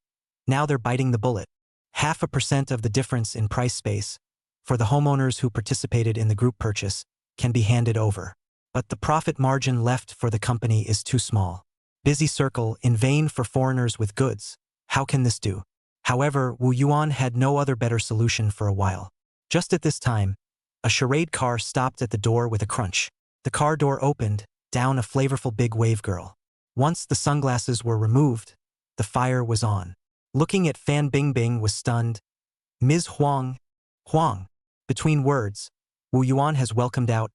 Now they're biting the bullet. 0.5% of the difference in price space for the homeowners who participated in the group purchase can be handed over. But the profit margin left for the company is too small. Busy circle, in vain for foreigners with goods. How can this do? However, Wu Yuan had no other better solution for a while. Just at this time, a charade car stopped at the door with a crunch. The car door opened, down a flavorful big wave girl. Once the sunglasses were removed, the fire was on. Looking at Fan Bingbing was stunned. Ms. Huang. Between words, Wu Yuan has welcomed out,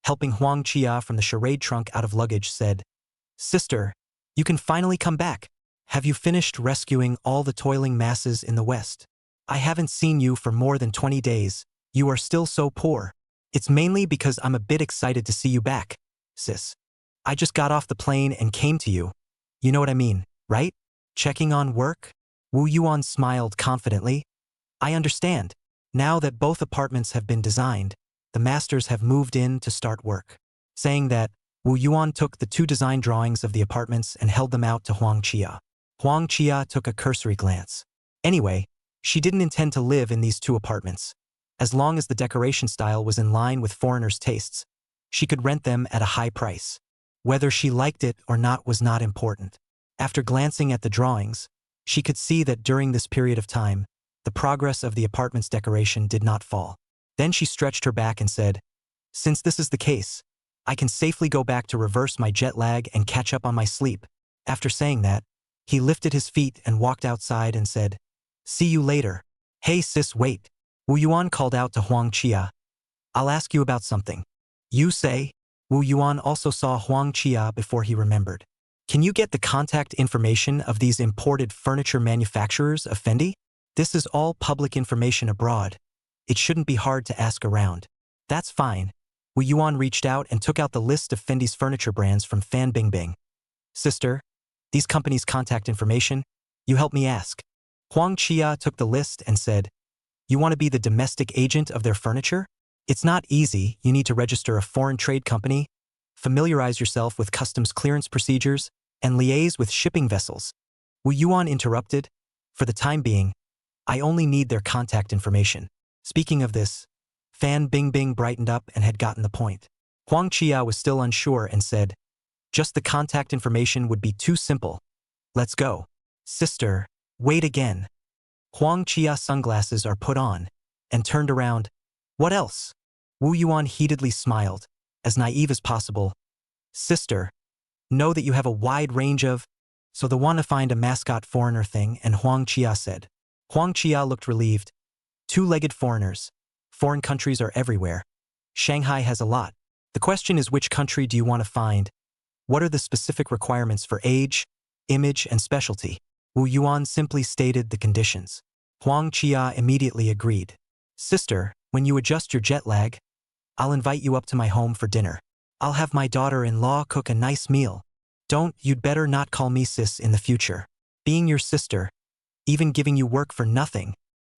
helping Huang Chia from the charade trunk out of luggage, said, "Sister, you can finally come back. Have you finished rescuing all the toiling masses in the West? I haven't seen you for more than 20 days. You are still so poor. It's mainly because I'm a bit excited to see you back, sis. I just got off the plane and came to you. You know what I mean, right? Checking on work?" Wu Yuan smiled confidently. "I understand. Now that both apartments have been designed, the masters have moved in to start work." Saying that, Wu Yuan took the 2 design drawings of the apartments and held them out to Huang Chia. Huang Chia took a cursory glance. Anyway, she didn't intend to live in these 2 apartments. As long as the decoration style was in line with foreigners' tastes, she could rent them at a high price. Whether she liked it or not was not important. After glancing at the drawings, she could see that during this period of time, the progress of the apartment's decoration did not fall. Then she stretched her back and said, "Since this is the case, I can safely go back to reverse my jet lag and catch up on my sleep." After saying that, he lifted his feet and walked outside and said, "See you later." "Hey sis, wait." Wu Yuan called out to Huang Chia. "I'll ask you about something." "You say?" Wu Yuan also saw Huang Chia before he remembered. "Can you get the contact information of these imported furniture manufacturers of Fendi? This is all public information abroad. It shouldn't be hard to ask around." "That's fine." Wu Yuan reached out and took out the list of Fendi's furniture brands from Fan Bingbing. "Sister, these companies' contact information, you help me ask." Huang Chia took the list and said, "You want to be the domestic agent of their furniture? It's not easy. You need to register a foreign trade company, familiarize yourself with customs clearance procedures, and liaise with shipping vessels." Wu Yuan interrupted, "For the time being, I only need their contact information." Speaking of this, Fan Bingbing brightened up and had gotten the point. Huang Chia was still unsure and said, "Just the contact information would be too simple. Let's go." "Sister, wait again." Huang Chia's sunglasses are put on, and turned around. "What else?" Wu Yuan heatedly smiled, as naive as possible. "Sister, know that you have a wide range of—" "So the want to find a mascot foreigner thing," and Huang Chia said. Huang Chia looked relieved. 2-legged foreigners. Foreign countries are everywhere. Shanghai has a lot. The question is, which country do you want to find? What are the specific requirements for age, image, and specialty? Wu Yuan simply stated the conditions. Huang Chia immediately agreed. "Sister, when you adjust your jet lag, I'll invite you up to my home for dinner. I'll have my daughter-in-law cook a nice meal. You'd better not call me sis in the future. Being your sister, even giving you work for nothing.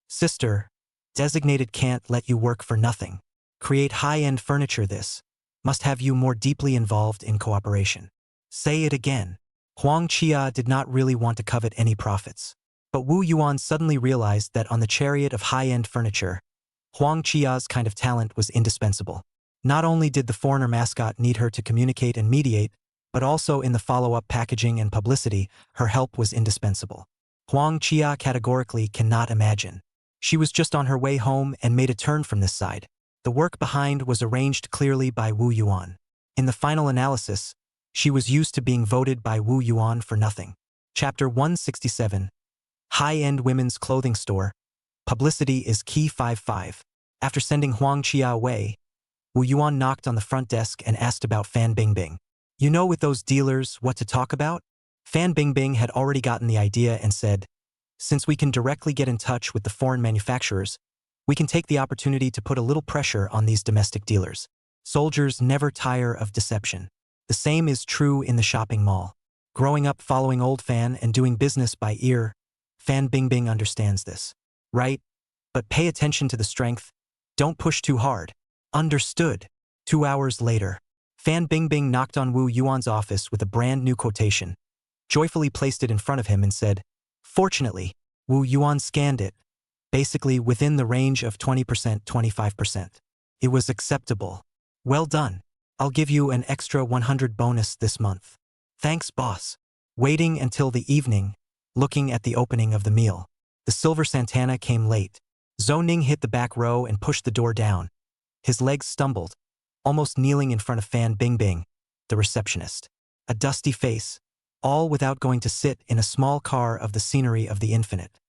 Sister, designated can't let you work for nothing. Create high-end furniture. This must have you more deeply involved in cooperation." "Say it again." Huang Chia did not really want to covet any profits. But Wu Yuan suddenly realized that on the chariot of high-end furniture, Huang Chia's kind of talent was indispensable. Not only did the foreigner mascot need her to communicate and mediate, but also in the follow-up packaging and publicity, her help was indispensable. Huang Chia categorically cannot imagine. She was just on her way home and made a turn from this side. The work behind was arranged clearly by Wu Yuan. In the final analysis, she was used to being voted by Wu Yuan for nothing. Chapter 167. High-End Women's Clothing Store. Publicity is key 55. After sending Huang Chia away, Wu Yuan knocked on the front desk and asked about Fan Bingbing. "You know with those dealers what to talk about?" Fan Bingbing had already gotten the idea and said, "Since we can directly get in touch with the foreign manufacturers, we can take the opportunity to put a little pressure on these domestic dealers. Soldiers never tire of deception. The same is true in the shopping mall. Growing up following old Fan and doing business by ear, Fan Bingbing understands this. Right? But pay attention to the strength. Don't push too hard." "Understood." 2 hours later, Fan Bingbing knocked on Wu Yuan's office with a brand new quotation, joyfully placed it in front of him and said, "Fortunately." Wu Yuan scanned it, basically within the range of 20%, 25%. It was acceptable. Well done. I'll give you an extra 100 bonus this month. Thanks, boss. Waiting until the evening, looking at the opening of the meal. The Silver Santana came late. Zhou Ning hit the back row and pushed the door down. His legs stumbled, almost kneeling in front of Fan Bingbing, the receptionist. A dusty face, all without going to sit in a small car of the scenery of the infinite.